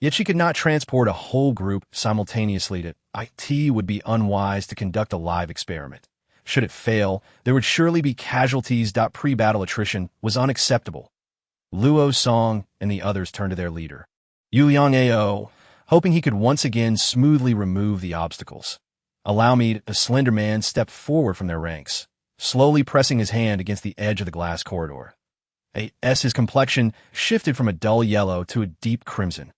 Yet she could not transport a whole group simultaneously. It would be unwise to conduct a live experiment. Should it fail, there would surely be casualties. Pre-battle attrition was unacceptable. Luo Song and the others turned to their leader, Yuliang Ao, hoping he could once again smoothly remove the obstacles. "Allow me." A slender man stepped forward from their ranks, slowly pressing his hand against the edge of the glass corridor. His complexion shifted from a dull yellow to a deep crimson.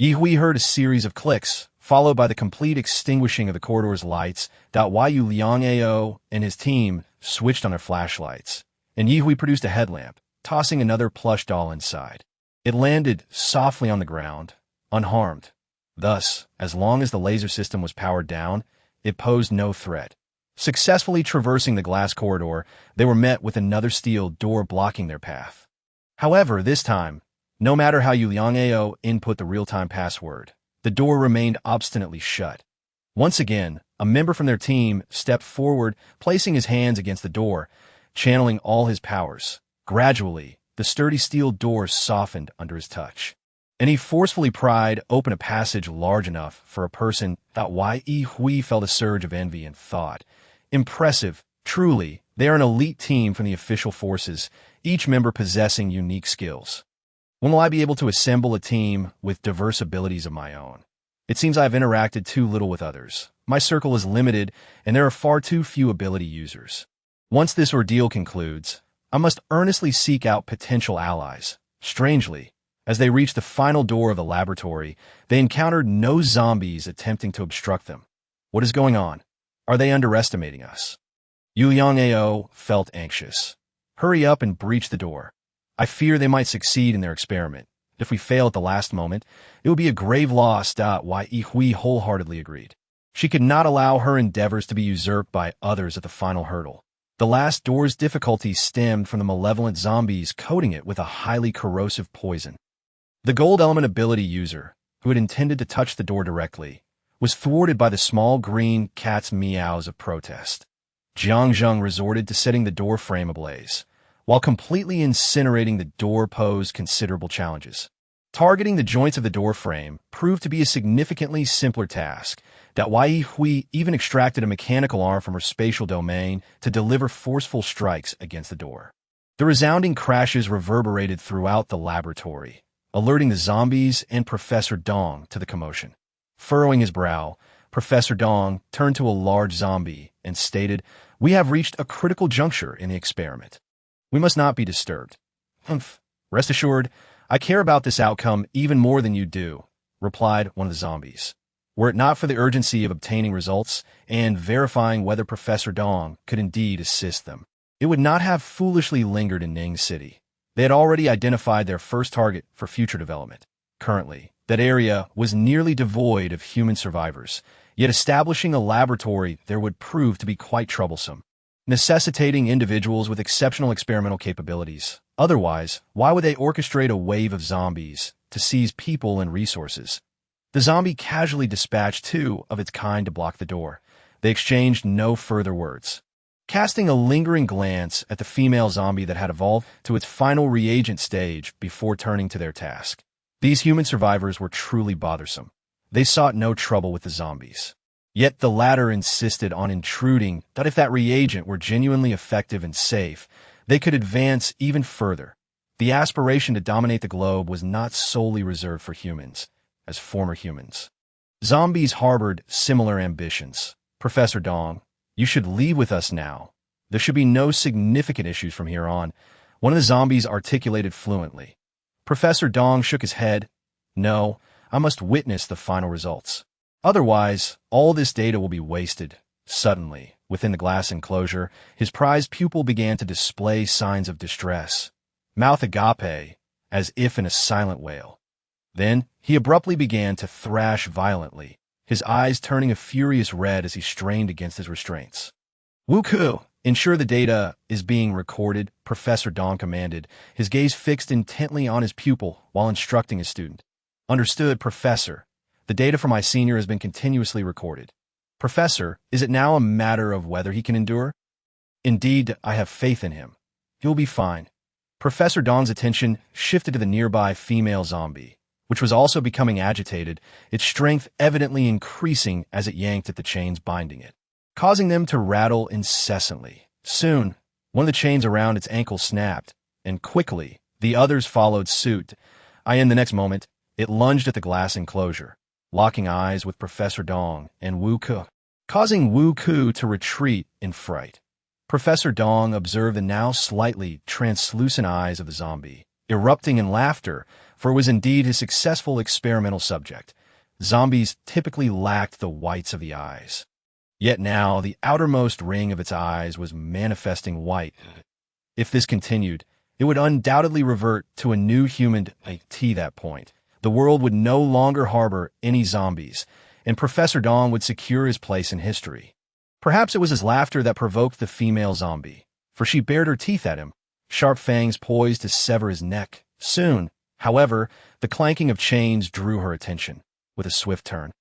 Yihui heard a series of clicks, followed by the complete extinguishing of the corridor's lights. Yu Liang Ao and his team switched on their flashlights, and Yihui produced a headlamp, tossing another plush doll inside. It landed softly on the ground, unharmed. Thus, as long as the laser system was powered down, it posed no threat. Successfully traversing the glass corridor, they were met with another steel door blocking their path. However, this time, no matter how Yuliang Ao input the real-time password, the door remained obstinately shut. Once again, a member from their team stepped forward, placing his hands against the door, channeling all his powers. Gradually, the sturdy steel door softened under his touch, and he forcefully pried open a passage large enough for a person. Hui felt a surge of envy and thought, "Impressive, truly, they are an elite team from the official forces, each member possessing unique skills. When will I be able to assemble a team with diverse abilities of my own? It seems I have interacted too little with others. My circle is limited, and there are far too few ability users. Once this ordeal concludes, I must earnestly seek out potential allies." Strangely, as they reached the final door of the laboratory, they encountered no zombies attempting to obstruct them. What is going on? Are they underestimating us? Yuliang Ao felt anxious. "Hurry up and breach the door. I fear they might succeed in their experiment. If we fail at the last moment, it would be a grave loss." Hui wholeheartedly agreed. She could not allow her endeavors to be usurped by others at the final hurdle. The last door's difficulty stemmed from the malevolent zombies coating it with a highly corrosive poison. The gold element ability user, who had intended to touch the door directly, was thwarted by the small green cat's meows of protest. Zhang Zheng resorted to setting the door frame ablaze. While completely incinerating the door posed considerable challenges. Targeting the joints of the door frame proved to be a significantly simpler task. Hui even extracted a mechanical arm from her spatial domain to deliver forceful strikes against the door. The resounding crashes reverberated throughout the laboratory, alerting the zombies and Professor Dong to the commotion. Furrowing his brow, Professor Dong turned to a large zombie and stated, "We have reached a critical juncture in the experiment. We must not be disturbed." "Humph. Rest assured, I care about this outcome even more than you do," replied one of the zombies. Were it not for the urgency of obtaining results and verifying whether Professor Dong could indeed assist them, it would not have foolishly lingered in Ning City. They had already identified their first target for future development. Currently, that area was nearly devoid of human survivors, yet establishing a laboratory there would prove to be quite troublesome, necessitating individuals with exceptional experimental capabilities. Otherwise, why would they orchestrate a wave of zombies to seize people and resources? The zombie casually dispatched two of its kind to block the door. They exchanged no further words. Casting a lingering glance at the female zombie that had evolved to its final reagent stage before turning to their task. These human survivors were truly bothersome. They sought no trouble with the zombies. Yet the latter insisted on intruding that if that reagent were genuinely effective and safe, they could advance even further. The aspiration to dominate the globe was not solely reserved for humans, as former humans. Zombies harbored similar ambitions. Professor Dong, you should leave with us now. There should be no significant issues from here on. One of the zombies articulated fluently. Professor Dong shook his head. No, I must witness the final results. Otherwise, all this data will be wasted. Suddenly, within the glass enclosure, his prized pupil began to display signs of distress. Mouth agape, as if in a silent wail. Then, he abruptly began to thrash violently, his eyes turning a furious red as he strained against his restraints. Wuku, ensure the data is being recorded, Professor Dong commanded, his gaze fixed intently on his pupil while instructing his student. Understood, Professor. The data for my senior has been continuously recorded. Professor, is it now a matter of whether he can endure? Indeed, I have faith in him. He will be fine. Professor Dong's attention shifted to the nearby female zombie, which was also becoming agitated, its strength evidently increasing as it yanked at the chains binding it, causing them to rattle incessantly. Soon, one of the chains around its ankle snapped, and quickly, the others followed suit. In the next moment, it lunged at the glass enclosure, locking eyes with Professor Dong and Wu Ku, causing Wu Ku to retreat in fright. Professor Dong observed the now slightly translucent eyes of the zombie, erupting in laughter, for it was indeed his successful experimental subject. Zombies typically lacked the whites of the eyes. Yet now the outermost ring of its eyes was manifesting white. If this continued, it would undoubtedly revert to a new human to that point. The world would no longer harbor any zombies, and Professor Dong would secure his place in history. Perhaps it was his laughter that provoked the female zombie, for she bared her teeth at him, sharp fangs poised to sever his neck. Soon, however, the clanking of chains drew her attention. With a swift turn,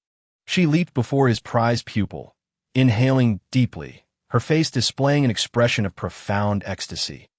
she leaped before his prized pupil, inhaling deeply, her face displaying an expression of profound ecstasy.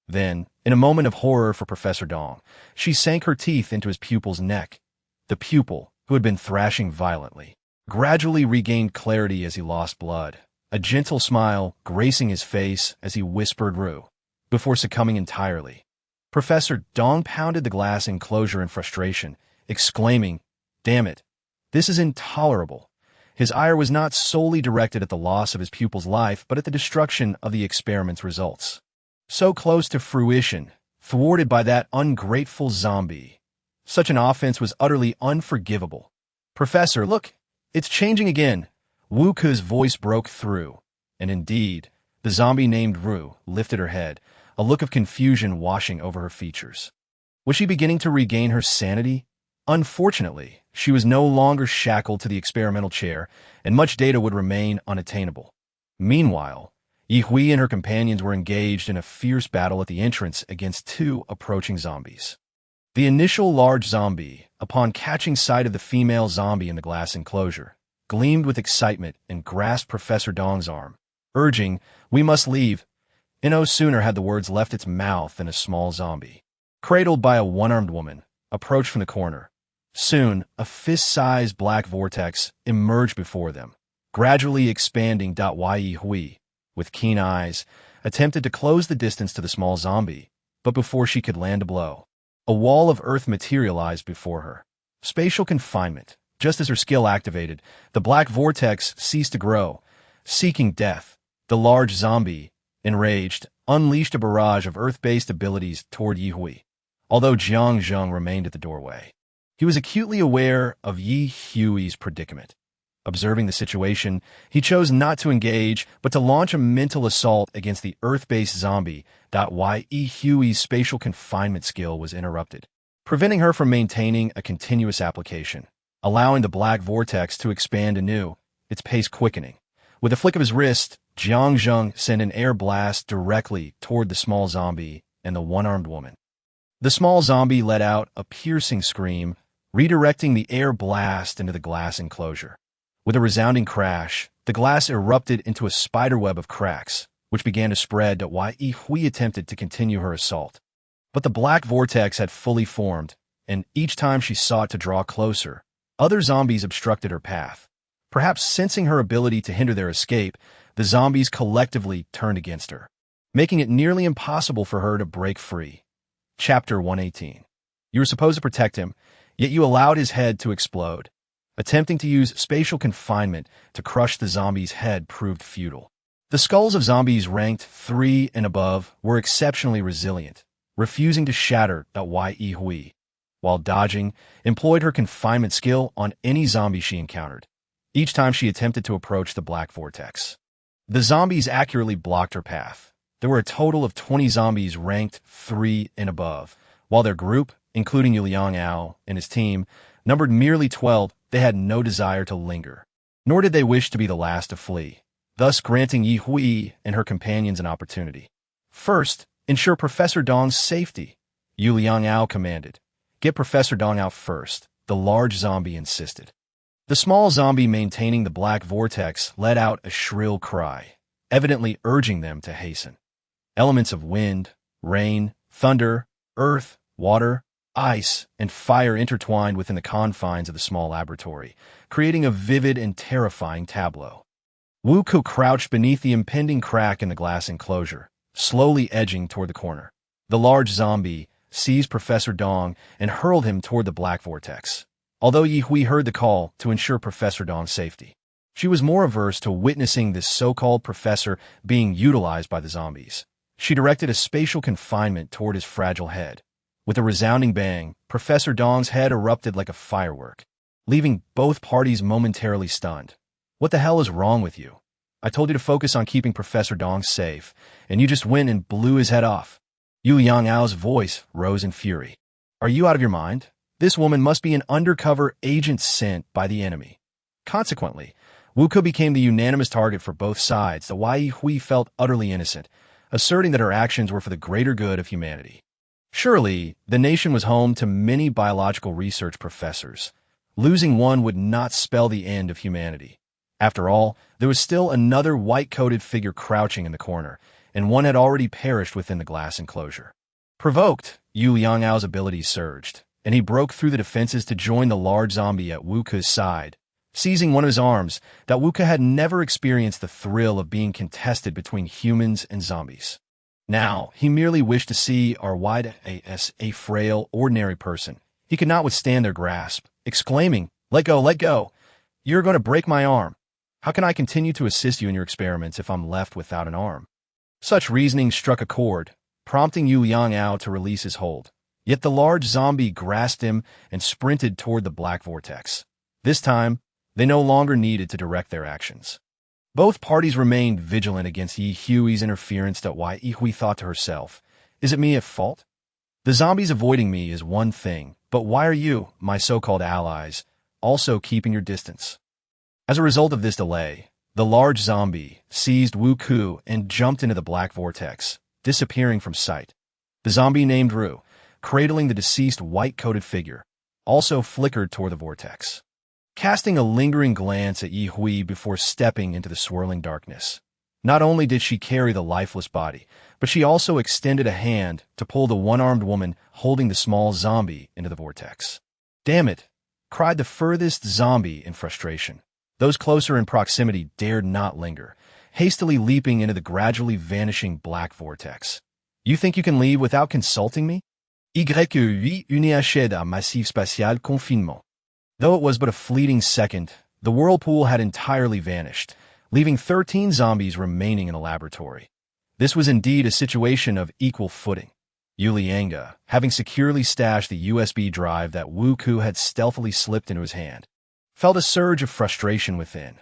Then, in a moment of horror for Professor Dong, she sank her teeth into his pupil's neck. The pupil, who had been thrashing violently, gradually regained clarity as he lost blood, a gentle smile gracing his face as he whispered "Ru," before succumbing entirely. Professor Dong pounded the glass enclosure in frustration, exclaiming, "Damn it, this is intolerable." His ire was not solely directed at the loss of his pupil's life, but at the destruction of the experiment's results. So close to fruition, thwarted by that ungrateful zombie. Such an offense was utterly unforgivable. "Professor, look, it's changing again." Wu Ku's voice broke through, and indeed, the zombie named Ru lifted her head, a look of confusion washing over her features. Was she beginning to regain her sanity? Unfortunately, she was no longer shackled to the experimental chair, and much data would remain unattainable. Meanwhile, Ye and her companions were engaged in a fierce battle at the entrance against two approaching zombies. The initial large zombie, upon catching sight of the female zombie in the glass enclosure, gleamed with excitement and grasped Professor Dong's arm, urging, "We must leave." No sooner had the words left its mouth than a small zombie, cradled by a one-armed woman, approached from the corner. Soon, a fist-sized black vortex emerged before them, gradually expanding. Ye, with keen eyes, attempted to close the distance to the small zombie, but before she could land a blow, a wall of earth materialized before her. Spatial confinement. Just as her skill activated, the black vortex ceased to grow, seeking death. The large zombie, enraged, unleashed a barrage of earth-based abilities toward Ye, although Jiang Zheng remained at the doorway. He was acutely aware of Ye Hui's predicament. Observing the situation, he chose not to engage, but to launch a mental assault against the earth-based zombie. Ye Hui's spatial confinement skill was interrupted, preventing her from maintaining a continuous application, allowing the black vortex to expand anew, its pace quickening. With a flick of his wrist, Jiang Zheng sent an air blast directly toward the small zombie and the one-armed woman. The small zombie let out a piercing scream, redirecting the air blast into the glass enclosure. With a resounding crash, the glass erupted into a spiderweb of cracks, which began to spread. Ye Hui attempted to continue her assault, but the black vortex had fully formed, and each time she sought to draw closer, other zombies obstructed her path. Perhaps sensing her ability to hinder their escape, the zombies collectively turned against her, making it nearly impossible for her to break free. Chapter 118. You were supposed to protect him, yet you allowed his head to explode. Attempting to use spatial confinement to crush the zombie's head proved futile. The skulls of zombies ranked 3 and above were exceptionally resilient, refusing to shatter .Ye, while dodging, employed her confinement skill on any zombie she encountered, each time she attempted to approach the black vortex. The zombies accurately blocked her path. There were a total of 20 zombies ranked 3 and above, while their group, including Yu Liang and his team, numbered merely 12. They had no desire to linger, nor did they wish to be the last to flee, thus granting Ye Hui and her companions an opportunity. First, ensure Professor Dong's safety, Yu Liang commanded. Get Professor Dong out first, the large zombie insisted. The small zombie maintaining the black vortex let out a shrill cry, evidently urging them to hasten. Elements of wind, rain, thunder, earth, water, ice, and fire intertwined within the confines of the small laboratory, creating a vivid and terrifying tableau. Wu Ku crouched beneath the impending crack in the glass enclosure, slowly edging toward the corner. The large zombie seized Professor Dong and hurled him toward the black vortex, although Ye Hui heard the call to ensure Professor Dong's safety. She was more averse to witnessing this so-called professor being utilized by the zombies. She directed a spatial confinement toward his fragile head. With a resounding bang, Professor Dong's head erupted like a firework, leaving both parties momentarily stunned. What the hell is wrong with you? I told you to focus on keeping Professor Dong safe, and you just went and blew his head off. Yu Liang's voice rose in fury. Are you out of your mind? This woman must be an undercover agent sent by the enemy. Consequently, Wu Ku became the unanimous target for both sides. The Ye Hui felt utterly innocent, asserting that her actions were for the greater good of humanity. Surely, the nation was home to many biological research professors. Losing one would not spell the end of humanity. After all, there was still another white-coated figure crouching in the corner, and one had already perished within the glass enclosure. Provoked, Yu Liang's abilities surged, and he broke through the defenses to join the large zombie at Wu Ku's side. Seizing one of his arms, that Wu Ku had never experienced the thrill of being contested between humans and zombies. Now, he merely wished to see a frail, ordinary person. He could not withstand their grasp, exclaiming, let go, you're going to break my arm. How can I continue to assist you in your experiments if I'm left without an arm? Such reasoning struck a chord, prompting Yu Liang to release his hold. Yet the large zombie grasped him and sprinted toward the black vortex. This time, they no longer needed to direct their actions. Both parties remained vigilant against Ye Hui's interference. Ye Hui thought to herself, is it me at fault? The zombies avoiding me is one thing, but why are you, my so-called allies, also keeping your distance? As a result of this delay, the large zombie seized Wu Ku and jumped into the black vortex, disappearing from sight. The zombie named Ru, cradling the deceased white-coated figure, also flickered toward the vortex, casting a lingering glance at Ye Hui before stepping into the swirling darkness. Not only did she carry the lifeless body, but she also extended a hand to pull the one-armed woman holding the small zombie into the vortex. Damn it, cried the furthest zombie in frustration. Those closer in proximity dared not linger, hastily leaping into the gradually vanishing black vortex. You think you can leave without consulting me? Y8 une à massif spatial confinement. Though it was but a fleeting second, the whirlpool had entirely vanished, leaving 13 zombies remaining in the laboratory. This was indeed a situation of equal footing. Yu Liang, having securely stashed the USB drive that Wu Ku had stealthily slipped into his hand, felt a surge of frustration within.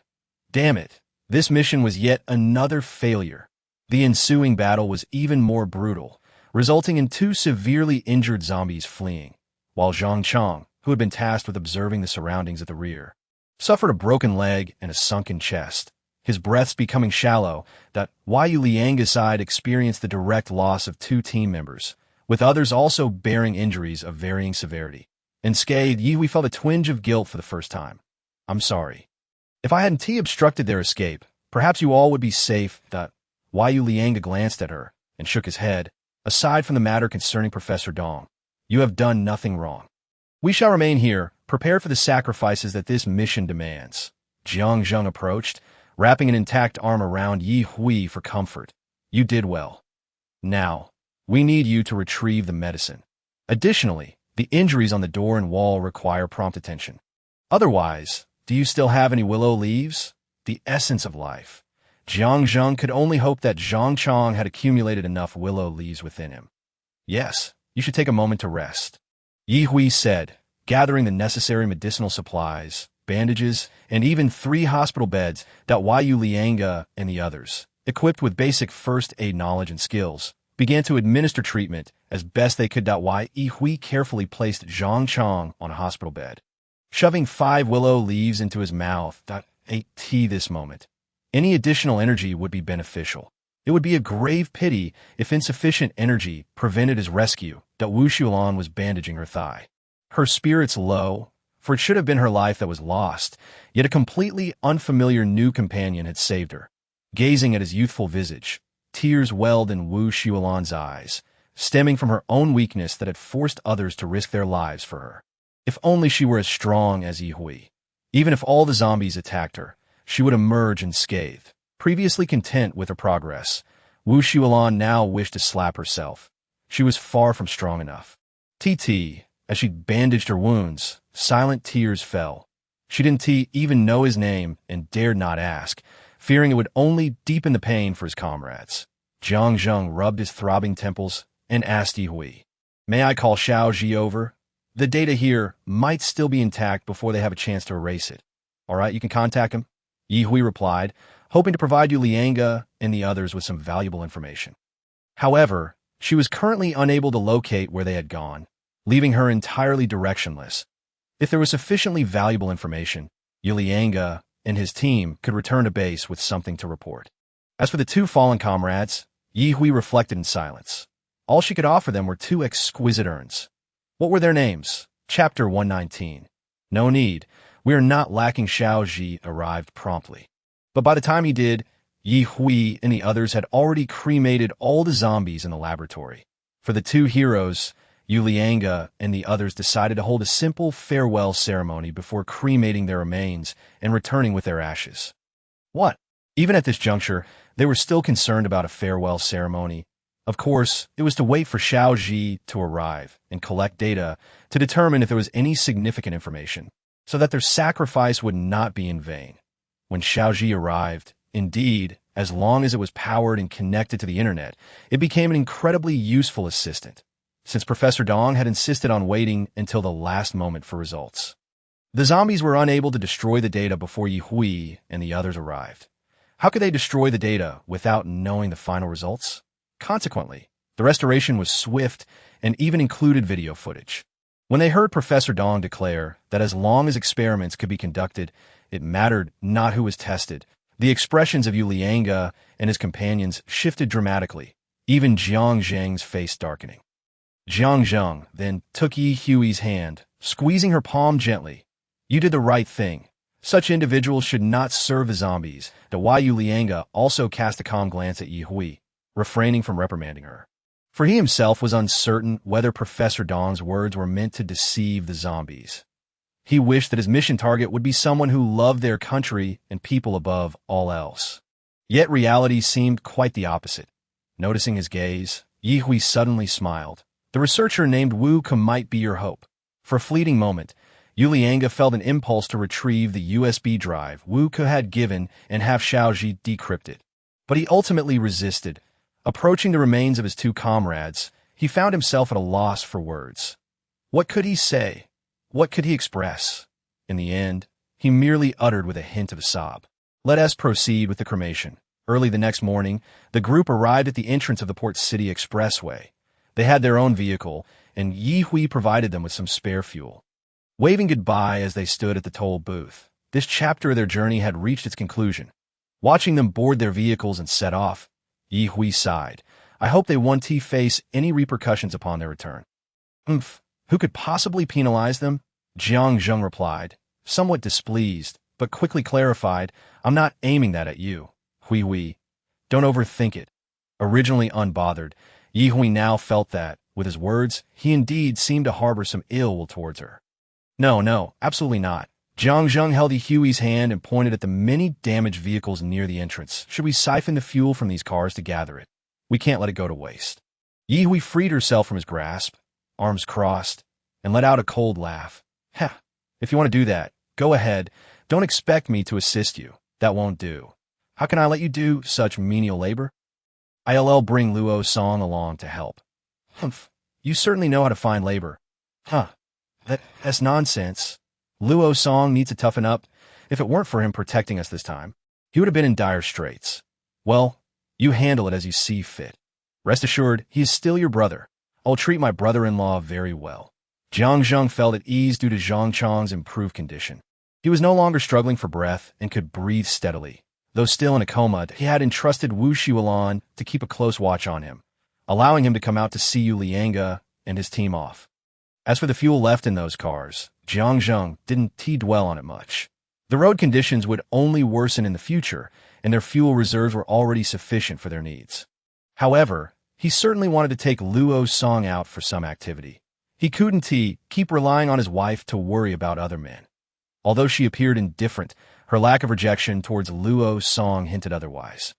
Damn it, this mission was yet another failure. The ensuing battle was even more brutal, resulting in 2 severely injured zombies fleeing, while Zhang Chang, who had been tasked with observing the surroundings at the rear, suffered a broken leg and a sunken chest, his breaths becoming shallow. Yu Liang's side experienced the direct loss of 2 team members, with others also bearing injuries of varying severity. Unscathed, Ye Hui felt a twinge of guilt for the first time. I'm sorry. If I hadn't obstructed their escape, perhaps you all would be safe. Yu Liang glanced at her and shook his head. Aside from the matter concerning Professor Dong, you have done nothing wrong. We shall remain here, prepared for the sacrifices that this mission demands. Jiang Zheng approached, wrapping an intact arm around Ye Hui for comfort. You did well. Now, we need you to retrieve the medicine. Additionally, the injuries on the door and wall require prompt attention. Otherwise, do you still have any willow leaves? The essence of life. Jiang Zheng could only hope that Zhang Chong had accumulated enough willow leaves within him. Yes, you should take a moment to rest, Yi Hui said, gathering the necessary medicinal supplies, bandages, and even 3 hospital beds. Yu Lianga and the others, equipped with basic first aid knowledge and skills, began to administer treatment as best they could. Yi Hui carefully placed Zhang Chong on a hospital bed, shoving 5 willow leaves into his mouth. This moment. Any additional energy would be beneficial. It would be a grave pity if insufficient energy prevented his rescue. Wu Xulan was bandaging her thigh. Her spirits low, for it should have been her life that was lost, yet a completely unfamiliar new companion had saved her. Gazing at his youthful visage, tears welled in Wu Xulan's eyes, stemming from her own weakness that had forced others to risk their lives for her. If only she were as strong as Yi Hui. Even if all the zombies attacked her, she would emerge unscathed. Previously content with her progress, Wu Xulan now wished to slap herself. She was far from strong enough. As she bandaged her wounds, silent tears fell. She didn't even know his name and dared not ask, fearing it would only deepen the pain for his comrades. Jiang Zheng rubbed his throbbing temples and asked Yi Hui, "May I call Xiaozhi over? The data here might still be intact before they have a chance to erase it. All right, you can contact him," Yi Hui replied, hoping to provide Yu Lianga and the others with some valuable information. However, she was currently unable to locate where they had gone, leaving her entirely directionless. If there was sufficiently valuable information, Yu Lianga and his team could return to base with something to report. As for the 2 fallen comrades, Yi Hui reflected in silence. All she could offer them were 2 exquisite urns. What were their names? Chapter 119. No need. We are not lacking. Xiaozhi arrived promptly. But by the time he did, Yi Hui and the others had already cremated all the zombies in the laboratory. For the 2 heroes, Yu Lianga and the others decided to hold a simple farewell ceremony before cremating their remains and returning with their ashes. What? Even at this juncture, they were still concerned about a farewell ceremony. Of course, it was to wait for Xiaozhi to arrive and collect data to determine if there was any significant information, so that their sacrifice would not be in vain. When Xiaozhi arrived, indeed, as long as it was powered and connected to the internet, it became an incredibly useful assistant, since Professor Dong had insisted on waiting until the last moment for results. The zombies were unable to destroy the data before Yi Hui and the others arrived. How could they destroy the data without knowing the final results? Consequently, the restoration was swift and even included video footage. When they heard Professor Dong declare that as long as experiments could be conducted, it mattered not who was tested, the expressions of Yu Lianga and his companions shifted dramatically, even Jiang Zheng's face darkening. Jiang Zheng then took Yi Hui's hand, squeezing her palm gently. "You did the right thing. Such individuals should not serve the zombies." Yu Lianga also cast a calm glance at Yi Hui, refraining from reprimanding her. For he himself was uncertain whether Professor Dong's words were meant to deceive the zombies. He wished that his mission target would be someone who loved their country and people above all else. Yet reality seemed quite the opposite. Noticing his gaze, Yi Hui suddenly smiled. "The researcher named Wu Ke might be your hope." For a fleeting moment, Yu Lianga felt an impulse to retrieve the USB drive Wu Ke had given and have Xiaozhi decrypt it. But he ultimately resisted. Approaching the remains of his 2 comrades, he found himself at a loss for words. What could he say? What could he express? In the end, he merely uttered with a hint of a sob, "Let us proceed with the cremation." Early the next morning, the group arrived at the entrance of the Port City Expressway. They had their own vehicle, and Yi Hui provided them with some spare fuel. Waving goodbye as they stood at the toll booth, this chapter of their journey had reached its conclusion. Watching them board their vehicles and set off, Yi Hui sighed. "I hope they won't face any repercussions upon their return." Who could possibly penalize them? Jiang Zheng replied, somewhat displeased, but quickly clarified, "I'm not aiming that at you, Hui. Don't overthink it." Originally unbothered, Yi Hui now felt that, with his words, he indeed seemed to harbor some ill will towards her. No, absolutely not." Jiang Zheng held Yi Hui's hand and pointed at the many damaged vehicles near the entrance. "Should we siphon the fuel from these cars to gather it? We can't let it go to waste." Yi Hui freed herself from his grasp, arms crossed, and let out a cold laugh. "Heh, if you want to do that, Go ahead. Don't expect me to assist you. That won't do. How can I let you do such menial labor? I'll bring Luo Song along to help. Humph. You certainly know how to find labor. Huh. That's nonsense. Luo Song needs to toughen up. If it weren't for him protecting us this time, he would have been in dire straits. Well, you handle it as you see fit. Rest assured, he is still your brother. I'll treat my brother-in-law very well. Jiang Zheng felt at ease due to Zhang Chang's improved condition. He was no longer struggling for breath and could breathe steadily. Though still in a coma, he had entrusted Wu Xiulan to keep a close watch on him, allowing him to come out to see Yu Lianga and his team off. As for the fuel left in those cars, Jiang Zheng didn't dwell on it much. The road conditions would only worsen in the future, and their fuel reserves were already sufficient for their needs. However, he certainly wanted to take Luo Song out for some activity. He couldn't keep relying on his wife to worry about other men. Although she appeared indifferent, her lack of rejection towards Luo Song hinted otherwise.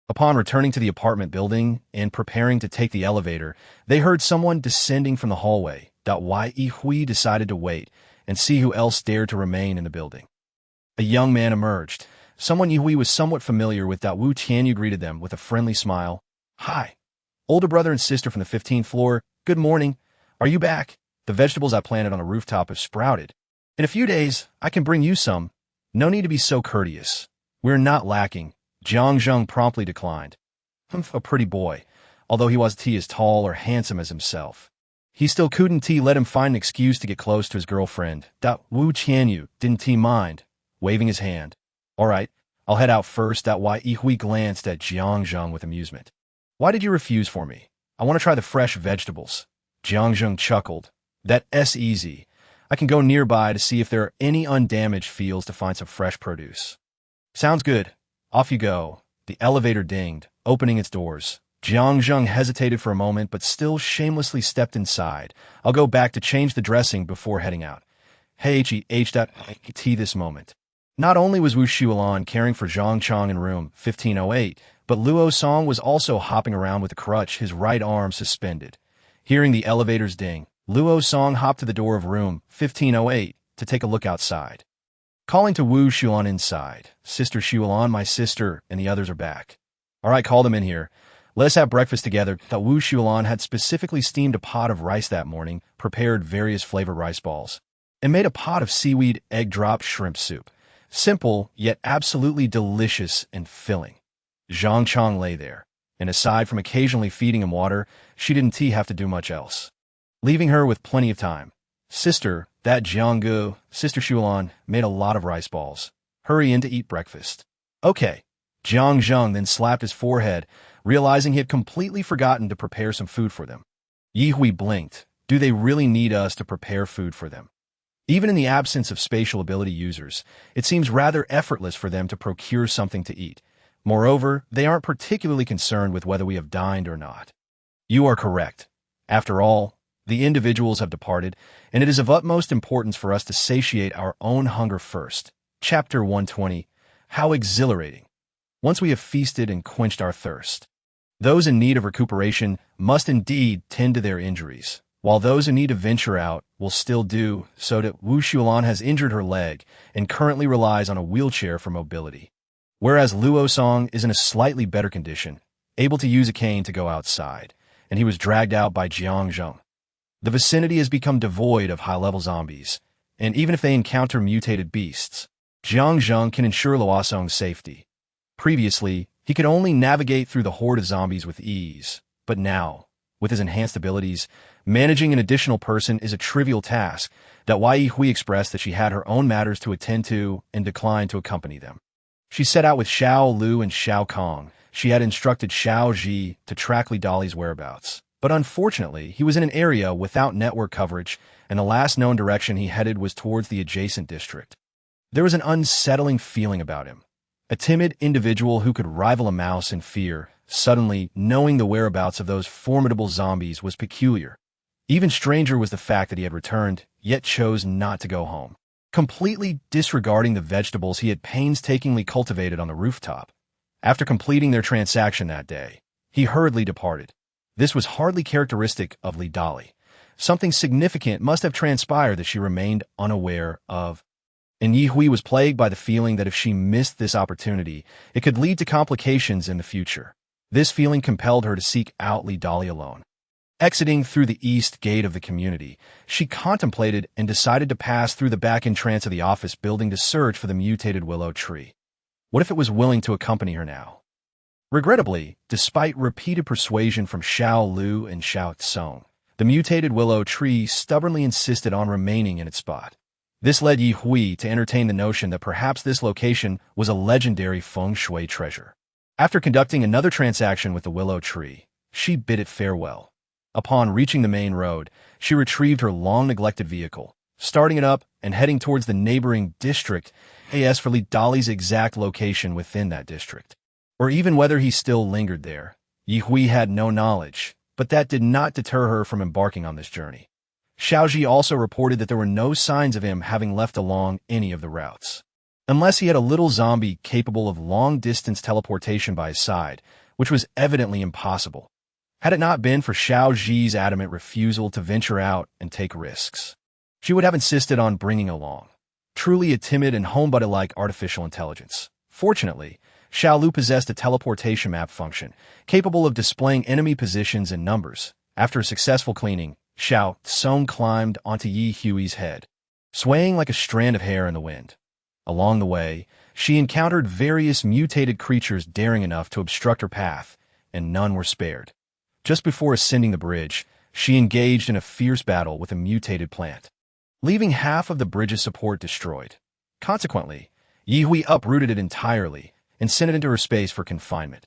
Upon returning to the apartment building and preparing to take the elevator, they heard someone descending from the hallway. Ye Hui decided to wait and see who else dared to remain in the building. A young man emerged. Someone Yi Hui was somewhat familiar with. Wu Tianyu greeted them with a friendly smile. Hi. Older brother and sister from the 15th floor. Good morning. Are you back? The vegetables I planted on the rooftop have sprouted. In a few days, I can bring you some. No need to be so courteous. We're not lacking. Jiang Zheng promptly declined. A pretty boy, although he wasn't as tall or handsome as himself. He still couldn't let him find an excuse to get close to his girlfriend. Wu Tianyu didn't mind, waving his hand. All right, I'll head out first. Yi Hui glanced at Jiang Zheng with amusement. Why did you refuse for me? I want to try the fresh vegetables. Jiang Zheng chuckled. That's easy. I can go nearby to see if there are any undamaged fields to find some fresh produce. Sounds good. Off you go. The elevator dinged, opening its doors. Jiang Zheng hesitated for a moment, but still shamelessly stepped inside. I'll go back to change the dressing before heading out. This moment. Not only was Wu Xiulan caring for Zhang Chang in room 1508, but Luo Song was also hopping around with a crutch, his right arm suspended. Hearing the elevator's ding, Luo Song hopped to the door of room 1508 to take a look outside. Calling to Wu Xiulan inside, Sister Xiulan, my sister, and the others are back. All right, call them in here. Let us have breakfast together. Wu Xiulan had specifically steamed a pot of rice that morning, prepared various flavored rice balls, and made a pot of seaweed egg drop shrimp soup. Simple, yet absolutely delicious and filling. Zhang Chang lay there, and aside from occasionally feeding him water, she didn't have to do much else. Leaving her with plenty of time. Sister, that Jianggu, Sister Xiulan, made a lot of rice balls. Hurry in to eat breakfast. Okay. Jiang Zheng then slapped his forehead, realizing he had completely forgotten to prepare some food for them. Yi Hui blinked. Do they really need us to prepare food for them? Even in the absence of spatial ability users, it seems rather effortless for them to procure something to eat. Moreover, they aren't particularly concerned with whether we have dined or not. You are correct. After all, the individuals have departed, and it is of utmost importance for us to satiate our own hunger first. Chapter 120. How exhilarating. Once we have feasted and quenched our thirst. Those in need of recuperation must indeed tend to their injuries, while those who need to venture out will still do so. Wu Xiulan has injured her leg and currently relies on a wheelchair for mobility, whereas Luo Song is in a slightly better condition, able to use a cane to go outside, and he was dragged out by Jiang Zheng. The vicinity has become devoid of high-level zombies, and even if they encounter mutated beasts, Jiang Zheng can ensure Luo Song's safety. Previously, he could only navigate through the horde of zombies with ease, but now, with his enhanced abilities, managing an additional person is a trivial task. Yi Hui expressed that she had her own matters to attend to and declined to accompany them. She set out with Xiao Lu and Xiao Kong. She had instructed Xiao Ji to track Li Dali's whereabouts, but unfortunately, he was in an area without network coverage, and the last known direction he headed was towards the adjacent district. There was an unsettling feeling about him. A timid individual who could rival a mouse in fear, suddenly knowing the whereabouts of those formidable zombies was peculiar. Even stranger was the fact that he had returned, yet chose not to go home, completely disregarding the vegetables he had painstakingly cultivated on the rooftop. After completing their transaction that day, he hurriedly departed. This was hardly characteristic of Li Dali. Something significant must have transpired that she remained unaware of. and Yi Hui was plagued by the feeling that if she missed this opportunity, it could lead to complications in the future. This feeling compelled her to seek out Li Dali alone. Exiting through the east gate of the community, she contemplated and decided to pass through the back entrance of the office building to search for the mutated willow tree. What if it was willing to accompany her now? Regrettably, despite repeated persuasion from Xiao Lu and Xiao Tsong, the mutated willow tree stubbornly insisted on remaining in its spot. This led Yi Hui to entertain the notion that perhaps this location was a legendary feng shui treasure. After conducting another transaction with the willow tree, she bid it farewell. Upon reaching the main road, she retrieved her long-neglected vehicle, starting it up and heading towards the neighboring district, as for Li Dali's exact location within that district, or even whether he still lingered there. Yi Hui had no knowledge, but that did not deter her from embarking on this journey. Xiaoji also reported that there were no signs of him having left along any of the routes, unless he had a little zombie capable of long-distance teleportation by his side, which was evidently impossible. Had it not been for Xiaoji's adamant refusal to venture out and take risks, she would have insisted on bringing along truly a timid and homebuddy-like artificial intelligence. Fortunately, Xiao Lu possessed a teleportation map function capable of displaying enemy positions and numbers. After a successful cleaning, Xiao Tsong climbed onto Yi Hui's head, swaying like a strand of hair in the wind. Along the way, she encountered various mutated creatures daring enough to obstruct her path, and none were spared. Just before ascending the bridge, she engaged in a fierce battle with a mutated plant, leaving half of the bridge's support destroyed. Consequently, Yi Hui uprooted it entirely and sent it into her space for confinement.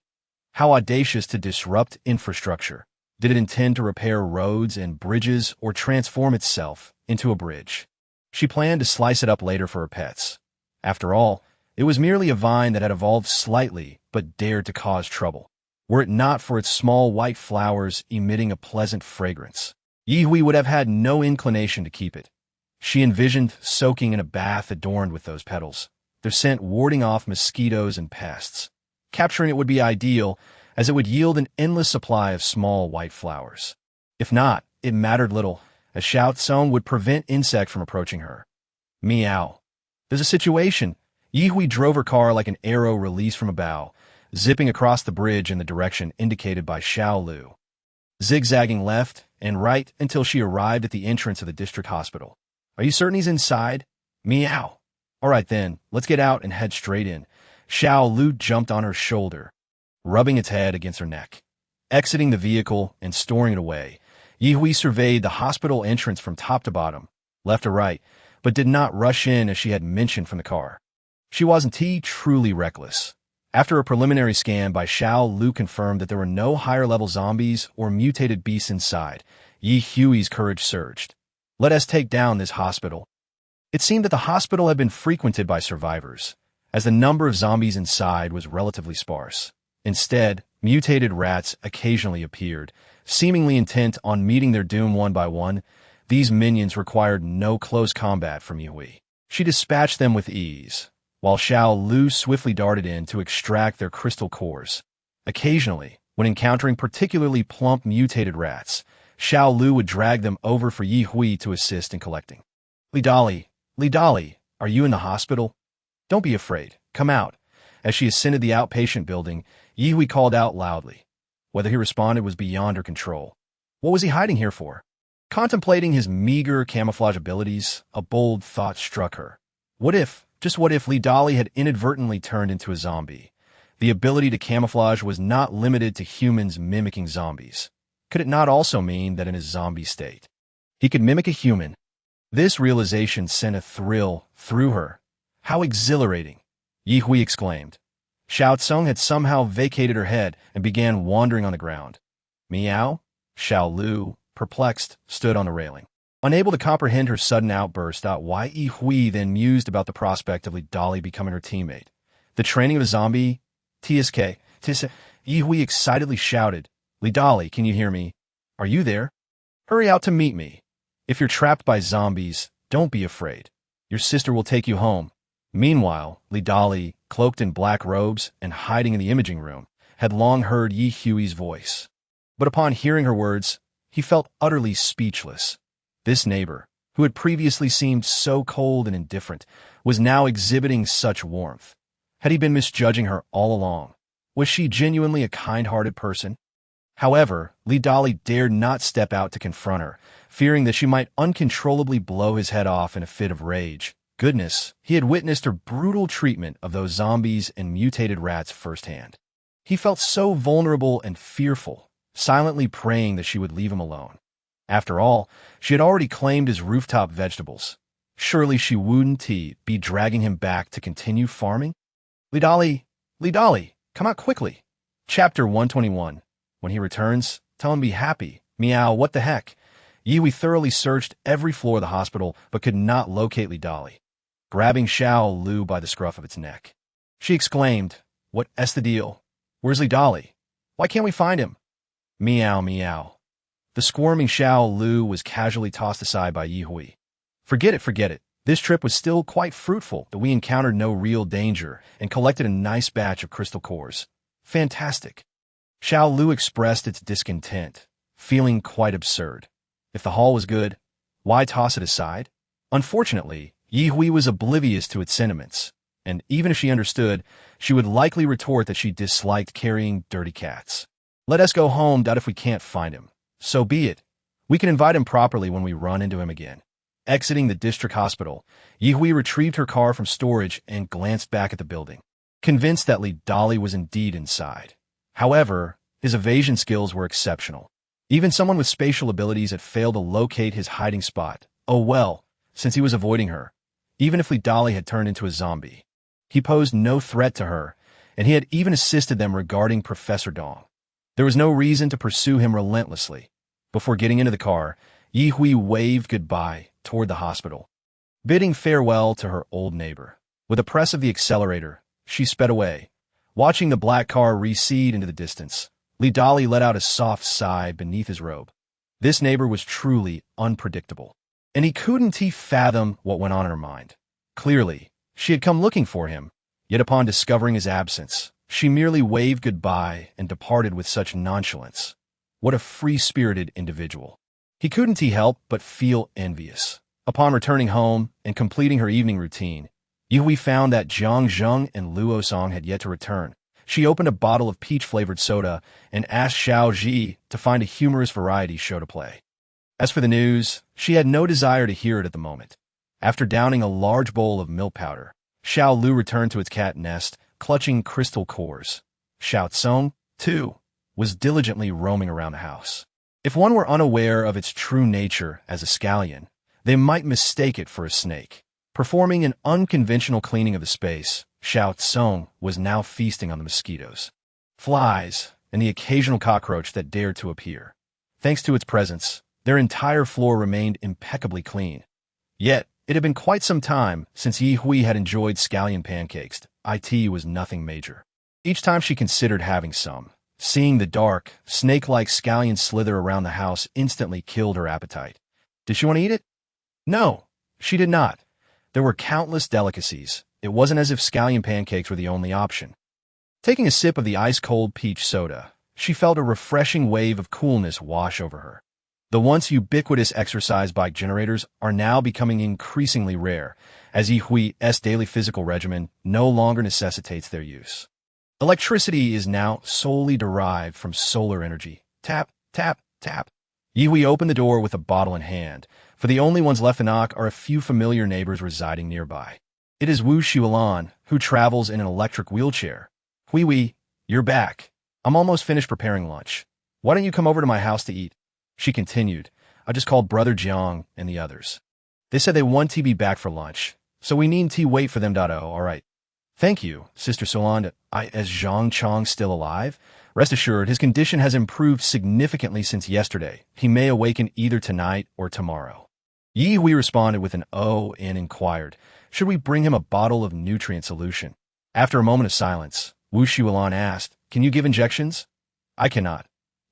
How audacious to disrupt infrastructure! Did it intend to repair roads and bridges or transform itself into a bridge? She planned to slice it up later for her pets. After all, it was merely a vine that had evolved slightly but dared to cause trouble. Were it not for its small white flowers emitting a pleasant fragrance, Yi Hui would have had no inclination to keep it. She envisioned soaking in a bath adorned with those petals, their scent warding off mosquitoes and pests. Capturing it would be ideal, as it would yield an endless supply of small white flowers. If not, it mattered little, as Xiao Tsong would prevent insect from approaching her. Meow. There's a situation. Yi Hui drove her car like an arrow released from a bow, zipping across the bridge in the direction indicated by Xiao Lu, zigzagging left and right until she arrived at the entrance of the district hospital. Are you certain he's inside? Meow. All right then, let's get out and head straight in. Xiao Lu jumped on her shoulder, rubbing its head against her neck. Exiting the vehicle and storing it away, Yi Hui surveyed the hospital entrance from top to bottom, left to right, but did not rush in as she had mentioned from the car. She wasn't truly reckless. After a preliminary scan by Xiao Lu confirmed that there were no higher-level zombies or mutated beasts inside, Yi Hui's courage surged. Let us take down this hospital. It seemed that the hospital had been frequented by survivors, as the number of zombies inside was relatively sparse. Instead, mutated rats occasionally appeared, seemingly intent on meeting their doom one by one. These minions required no close combat from Yi Hui. She dispatched them with ease, while Xiao Lu swiftly darted in to extract their crystal cores. Occasionally, when encountering particularly plump mutated rats, Xiao Lu would drag them over for Yi Hui to assist in collecting. Li Dali, are you in the hospital? Don't be afraid. Come out. As she ascended the outpatient building, Yi Hui called out loudly. Whether he responded was beyond her control. What was he hiding here for? Contemplating his meager camouflage abilities, a bold thought struck her. What if, just what if Li Dali had inadvertently turned into a zombie? The ability to camouflage was not limited to humans mimicking zombies. Could it not also mean that in his zombie state, he could mimic a human? This realization sent a thrill through her. How exhilarating! Yi Hui exclaimed. Xiao Tsong had somehow vacated her head and began wandering on the ground. Meow? Xiao Lu, perplexed, stood on the railing. Unable to comprehend her sudden outburst.Ye Yi Hui then mused about the prospect of Li Dali becoming her teammate. The training of a zombie? TSK. Yi Hui excitedly shouted. Li Dali, can you hear me? Are you there? Hurry out to meet me. If you're trapped by zombies, don't be afraid. Your sister will take you home. Meanwhile, Li Dali, cloaked in black robes and hiding in the imaging room, had long heard Yi Hui's voice. But upon hearing her words, he felt utterly speechless. This neighbor, who had previously seemed so cold and indifferent, was now exhibiting such warmth. Had he been misjudging her all along? Was she genuinely a kind-hearted person? However, Li Dali dared not step out to confront her, fearing that she might uncontrollably blow his head off in a fit of rage. Goodness, he had witnessed her brutal treatment of those zombies and mutated rats firsthand. He felt so vulnerable and fearful, silently praying that she would leave him alone. After all, she had already claimed his rooftop vegetables. Surely she wouldn't be dragging him back to continue farming? Li Dali, come out quickly. Chapter 121. When he returns, tell him to be happy. Meow, what the heck? Ye thoroughly searched every floor of the hospital, but could not locate Li Dali. Grabbing Xiao Lu by the scruff of its neck, she exclaimed, "What's the deal? Where's Li Dali? Why can't we find him?" Meow, meow. The squirming Xiao Lu was casually tossed aside by Yi Hui. Forget it. This trip was still quite fruitful, that we encountered no real danger and collected a nice batch of crystal cores. Fantastic. Xiao Lu expressed its discontent, feeling quite absurd. If the haul was good, why toss it aside? Unfortunately, Yi Hui was oblivious to its sentiments, and even if she understood, she would likely retort that she disliked carrying dirty cats. Let us go home, if we can't find him. So be it. We can invite him properly when we run into him again. Exiting the district hospital, Yi Hui retrieved her car from storage and glanced back at the building, convinced that Li Dali was indeed inside. However, his evasion skills were exceptional. Even someone with spatial abilities had failed to locate his hiding spot. Oh well, since he was avoiding her, even if Li Dali had turned into a zombie. He posed no threat to her, and he had even assisted them regarding Professor Dong. There was no reason to pursue him relentlessly. Before getting into the car, Yi Hui waved goodbye toward the hospital, bidding farewell to her old neighbor. With a press of the accelerator, she sped away, watching the black car recede into the distance. Li Dali let out a soft sigh beneath his robe. This neighbor was truly unpredictable, and he couldn't fathom what went on in her mind. Clearly, she had come looking for him, yet upon discovering his absence, she merely waved goodbye and departed with such nonchalance. What a free-spirited individual. He couldn't help but feel envious. Upon returning home and completing her evening routine, Yi Hui found that Jiang Zheng and Luo Song had yet to return. She opened a bottle of peach-flavored soda and asked Xiao Ji to find a humorous variety show to play. As for the news, she had no desire to hear it at the moment. After downing a large bowl of milk powder, Xiao Lu returned to its cat nest, clutching crystal cores. Xiao Tsong, too, was diligently roaming around the house. If one were unaware of its true nature as a scallion, they might mistake it for a snake. Performing an unconventional cleaning of the space, Xiao Tsong was now feasting on the mosquitoes, flies, and the occasional cockroach that dared to appear. Thanks to its presence, their entire floor remained impeccably clean. Yet, it had been quite some time since Yi Hui had enjoyed scallion pancakes. It was nothing major. Each time she considered having some, seeing the dark, snake-like scallion slither around the house instantly killed her appetite. Did she want to eat it? No, she did not. There were countless delicacies. It wasn't as if scallion pancakes were the only option. Taking a sip of the ice-cold peach soda, she felt a refreshing wave of coolness wash over her. The once ubiquitous exercise bike generators are now becoming increasingly rare, as Yi Hui's daily physical regimen no longer necessitates their use. Electricity is now solely derived from solar energy. Tap, tap, tap. Yi Hui opened the door with a bottle in hand, for the only ones left to knock are a few familiar neighbors residing nearby. It is Wu Xiulan, who travels in an electric wheelchair. Hui, you're back. I'm almost finished preparing lunch. Why don't you come over to my house to eat? She continued. I just called Brother Jiang and the others. They said they want to be back for lunch, so we need to wait for them. All right. Thank you, Sister Solange. Is Zhang Chong still alive? Rest assured, his condition has improved significantly since yesterday. He may awaken either tonight or tomorrow. Yi Hui responded with an "oh" and inquired, should we bring him a bottle of nutrient solution? After a moment of silence, Wu Xiulan asked, can you give injections? I cannot.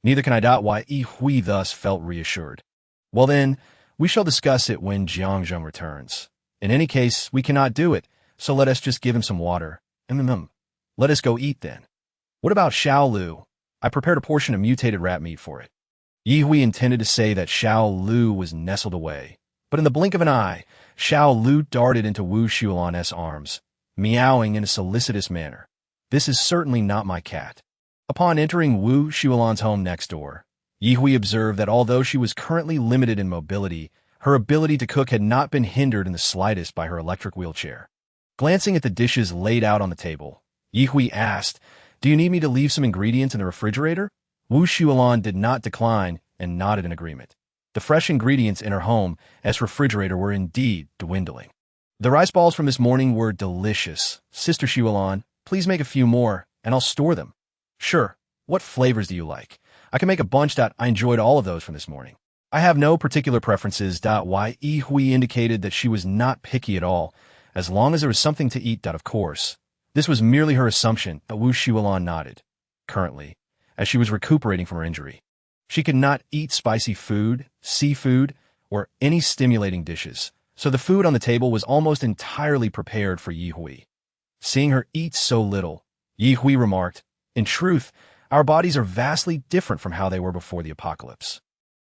Neither can I. Why? Yi Hui thus felt reassured. Well then, we shall discuss it when Jiang Zheng returns. In any case, we cannot do it, so let us just give him some water. Let us go eat then. What about Xiao Lu? I prepared a portion of mutated rat meat for it. Yi Hui intended to say that Xiao Lu was nestled away, But in the blink of an eye, Xiao Lu darted into Wu Xuelan's arms, meowing in a solicitous manner. This is certainly not my cat. Upon entering Wu Xuelan's home next door, Yi Hui observed that although she was currently limited in mobility, her ability to cook had not been hindered in the slightest by her electric wheelchair. Glancing at the dishes laid out on the table, Yi Hui asked, "Do you need me to leave some ingredients in the refrigerator?" Wu Xuelan did not decline and nodded in agreement. The fresh ingredients in her home as refrigerator were indeed dwindling. The rice balls from this morning were delicious. Sister Xuelan, please make a few more, and I'll store them. Sure. What flavors do you like? I can make a bunch. I enjoyed all of those from this morning. I have no particular preferences. Yi Hui indicated that she was not picky at all, as long as there was something to eat. Of course. This was merely her assumption, but Wu Xuelan nodded. Currently, as she was recuperating from her injury, she could not eat spicy food, seafood, or any stimulating dishes, so the food on the table was almost entirely prepared for Yi Hui. Seeing her eat so little, Yi Hui remarked, "In truth, our bodies are vastly different from how they were before the apocalypse.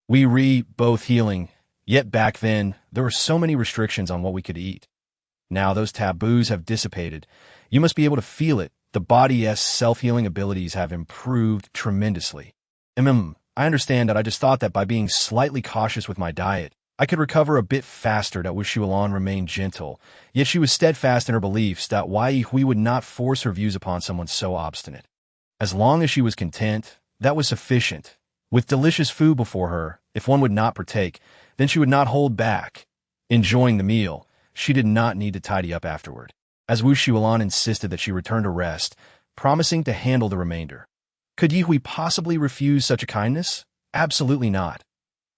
We both healing, yet back then, there were so many restrictions on what we could eat. Now those taboos have dissipated. You must be able to feel it. The body's self-healing abilities have improved tremendously. I understand that. I just thought that by being slightly cautious with my diet, I could recover a bit faster." Wu Xuelan remained gentle, yet she was steadfast in her beliefs. Yi Hui would not force her views upon someone so obstinate. As long as she was content, that was sufficient. With delicious food before her, if one would not partake, then she would not hold back. Enjoying the meal, she did not need to tidy up afterward, as Wu Xuelan insisted that she return to rest, promising to handle the remainder. Could Yi Hui possibly refuse such a kindness? Absolutely not.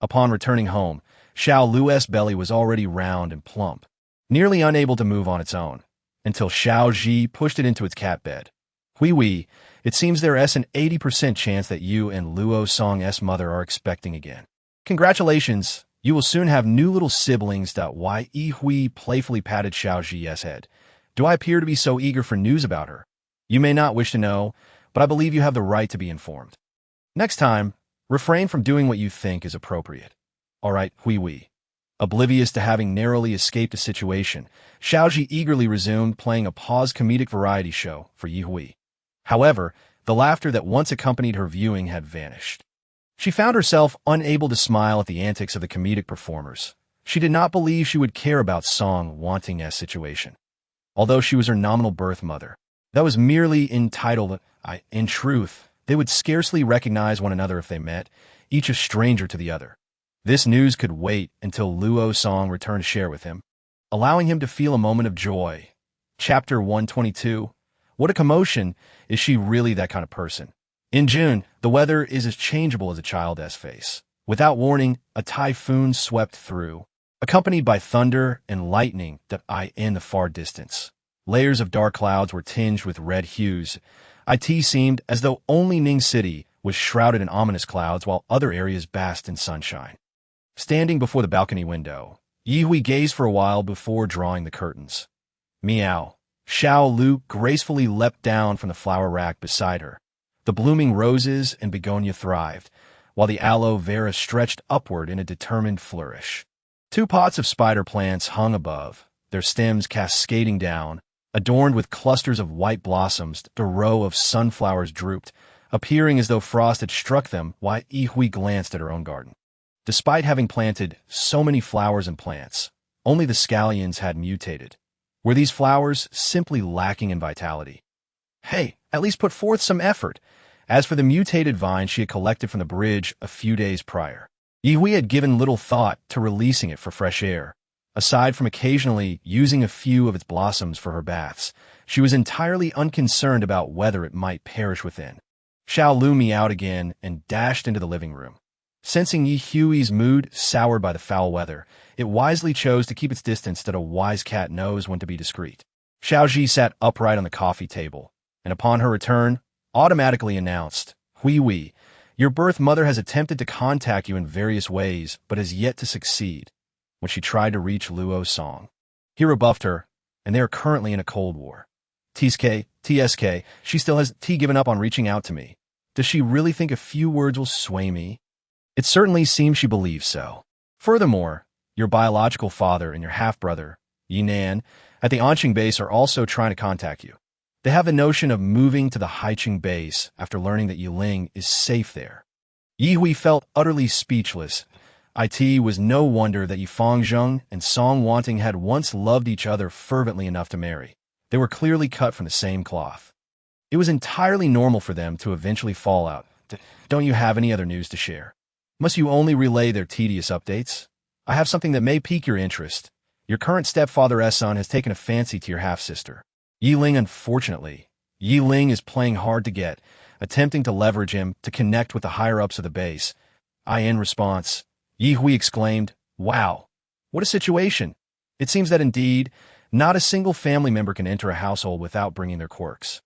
Upon returning home, Xiao Lu's belly was already round and plump, nearly unable to move on its own, until Xiao Ji pushed it into its cat bed. "Hui, it seems there's an 80% chance that you and Luo Song's mother are expecting again. Congratulations, you will soon have new little siblings." Yi Hui playfully patted Xiao Ji's head. "Do I appear to be so eager for news about her? You may not wish to know, but I believe you have the right to be informed. Next time, refrain from doing what you think is appropriate. All right, Hui." Oblivious to having narrowly escaped a situation, Xiaoji eagerly resumed playing a paused comedic variety show for Yi Hui. However, the laughter that once accompanied her viewing had vanished. She found herself unable to smile at the antics of the comedic performers. She did not believe she would care about Song Wanting's situation. Although she was her nominal birth mother, that was merely entitled. In truth, they would scarcely recognize one another if they met, each a stranger to the other. This news could wait until Luo Song returned to share with him, allowing him to feel a moment of joy. Chapter 122. What a commotion! Is she really that kind of person? In June, the weather is as changeable as a child's face. Without warning, a typhoon swept through, accompanied by thunder and lightning in the far distance. Layers of dark clouds were tinged with red hues. It seemed as though only Ning City was shrouded in ominous clouds while other areas basked in sunshine. Standing before the balcony window, Yi Hui gazed for a while before drawing the curtains. Meow. Xiao Lu gracefully leapt down from the flower rack beside her. The blooming roses and begonia thrived, while the aloe vera stretched upward in a determined flourish. 2 pots of spider plants hung above, their stems cascading down, adorned with clusters of white blossoms. A row of sunflowers drooped, appearing as though frost had struck them. While Yi Hui glanced at her own garden. Despite having planted so many flowers and plants, only the scallions had mutated. Were these flowers simply lacking in vitality? Hey, at least put forth some effort. As for the mutated vine she had collected from the bridge a few days prior, Yi Hui had given little thought to releasing it for fresh air. Aside from occasionally using a few of its blossoms for her baths, she was entirely unconcerned about whether it might perish within. Xiao Lu meowed again and dashed into the living room. Sensing Yi Hui's mood soured by the foul weather, it wisely chose to keep its distance. That a wise cat knows when to be discreet. Xiao Ji sat upright on the coffee table, and upon her return, automatically announced, "Hui, your birth mother has attempted to contact you in various ways, but has yet to succeed." When she tried to reach Luo Song, he rebuffed her, and they are currently in a cold war. TSK, she still has given up on reaching out to me. Does she really think a few words will sway me? It certainly seems she believes so. Furthermore, Your biological father and your half-brother, Ye Nan, at the Anqing base are also trying to contact you. They have the notion of moving to the Haiqing base after learning that Yiling is safe there. Yi Hui felt utterly speechless. It was no wonder that Yifangzheng and Song Wanting had once loved each other fervently enough to marry. They were clearly cut from the same cloth. It was entirely normal for them to eventually fall out. Don't you have any other news to share? Must you only relay their tedious updates? I have something that may pique your interest. Your current stepfather son has taken a fancy to your half-sister. Yiling, unfortunately. Yiling is playing hard to get, attempting to leverage him to connect with the higher-ups of the base. In response, Yi Hui exclaimed, "Wow, what a situation! It seems that indeed, not a single family member can enter a household without bringing their quirks.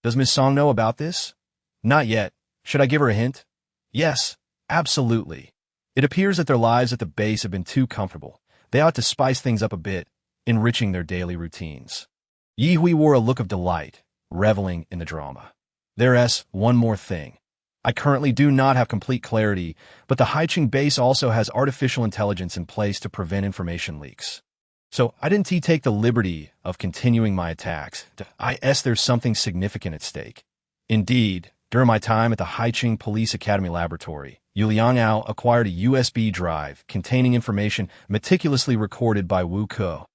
Does Miss Song know about this? Not yet. Should I give her a hint? Yes, absolutely. It appears that their lives at the base have been too comfortable. They ought to spice things up a bit, enriching their daily routines." Yi Hui wore a look of delight, reveling in the drama. There's one more thing. I currently do not have complete clarity, but the Haiqing base also has artificial intelligence in place to prevent information leaks. So I didn't take the liberty of continuing my attacks. There's something significant at stake. Indeed, during my time at the Haiqing Police Academy Laboratory, Yu Liangao acquired a USB drive containing information meticulously recorded by Wu Ke.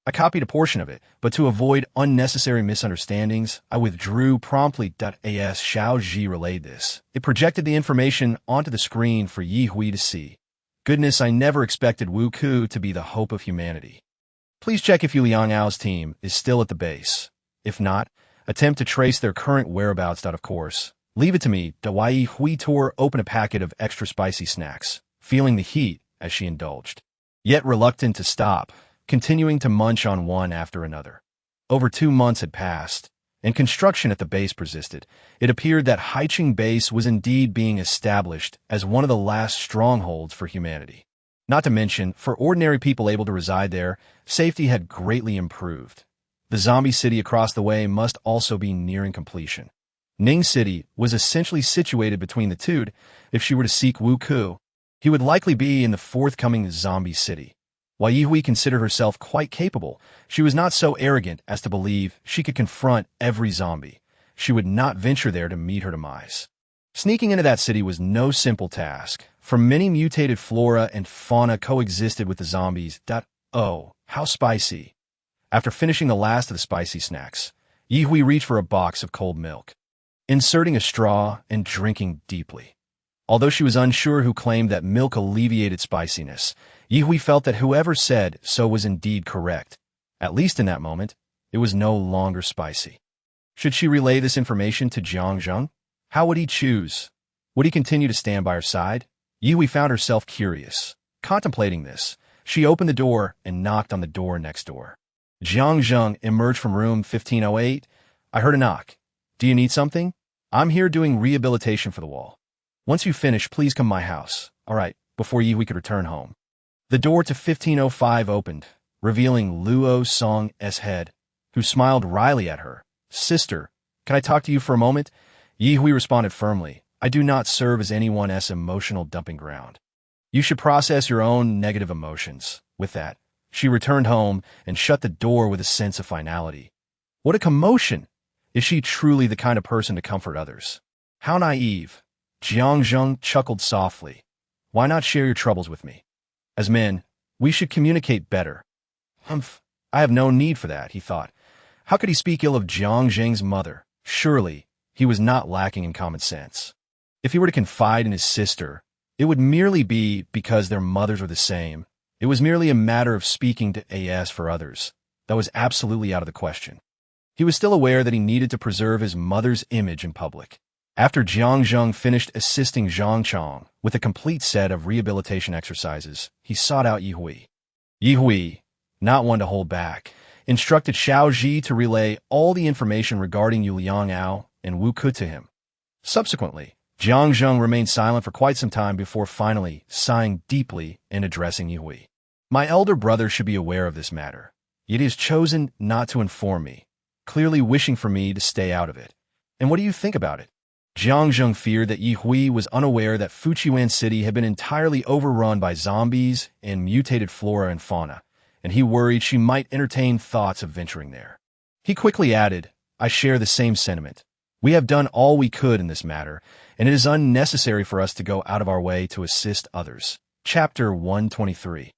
I copied a portion of it, but to avoid unnecessary misunderstandings, I withdrew promptly. As Xiao Ji relayed this, it projected the information onto the screen for Yi Hui to see. Goodness, I never expected Wu Ke to be the hope of humanity. Please check if Yu Liang'ao's team is still at the base. If not, attempt to trace their current whereabouts. Of course, leave it to me. Yi Hui tore open a packet of extra spicy snacks, feeling the heat as she indulged. Yet reluctant to stop, continuing to munch on one after another. Over 2 months had passed, and construction at the base persisted. It appeared that Haiqing base was indeed being established as one of the last strongholds for humanity. Not to mention, for ordinary people able to reside there, safety had greatly improved. The zombie city across the way must also be nearing completion. Ning City was essentially situated between the two. If she were to seek Wu Ke, he would likely be in the forthcoming zombie city. While Yi Hui considered herself quite capable, she was not so arrogant as to believe she could confront every zombie. She would not venture there to meet her demise. Sneaking into that city was no simple task, for many mutated flora and fauna coexisted with the zombies. Oh, how spicy. After finishing the last of the spicy snacks, Yi Hui reached for a box of cold milk, inserting a straw and drinking deeply. Although she was unsure who claimed that milk alleviated spiciness, Yi Hui felt that whoever said so was indeed correct. At least in that moment, it was no longer spicy. Should she relay this information to Jiangzheng? How would he choose? Would he continue to stand by her side? Yi Hui found herself curious. Contemplating this, she opened the door and knocked on the door next door. Jiangzheng emerged from room 1508. I heard a knock. Do you need something? I'm here doing rehabilitation for the wall. Once you finish, please come to my house. All right, before Yi Hui could return home. The door to 1505 opened, revealing Luo Song's head, who smiled wryly at her. Sister, can I talk to you for a moment? Yi Hui responded firmly. I do not serve as anyone's emotional dumping ground. You should process your own negative emotions. With that, she returned home and shut the door with a sense of finality. What a commotion! Is she truly the kind of person to comfort others? How naive! Jiangzheng chuckled softly. Why not share your troubles with me? As men, we should communicate better. Humph, I have no need for that, he thought. How could he speak ill of Jiangzheng's mother? Surely, he was not lacking in common sense. If he were to confide in his sister, it would merely be because their mothers were the same. It was merely a matter of speaking to as for others. That was absolutely out of the question. He was still aware that he needed to preserve his mother's image in public. After Jiangzheng finished assisting Zhang Chong with a complete set of rehabilitation exercises, he sought out Yi Hui. Yi Hui, not one to hold back, instructed Xiao Ji to relay all the information regarding Yu Liang'ao and Wu Ke to him. Subsequently, Jiangzheng remained silent for quite some time before finally sighing deeply and addressing Yi Hui. My elder brother should be aware of this matter, yet he has chosen not to inform me, clearly wishing for me to stay out of it. And what do you think about it? Jiang feared that Yi Hui was unaware that Fujian City had been entirely overrun by zombies and mutated flora and fauna, and he worried she might entertain thoughts of venturing there. He quickly added, "I share the same sentiment. We have done all we could in this matter, and it is unnecessary for us to go out of our way to assist others." Chapter 123.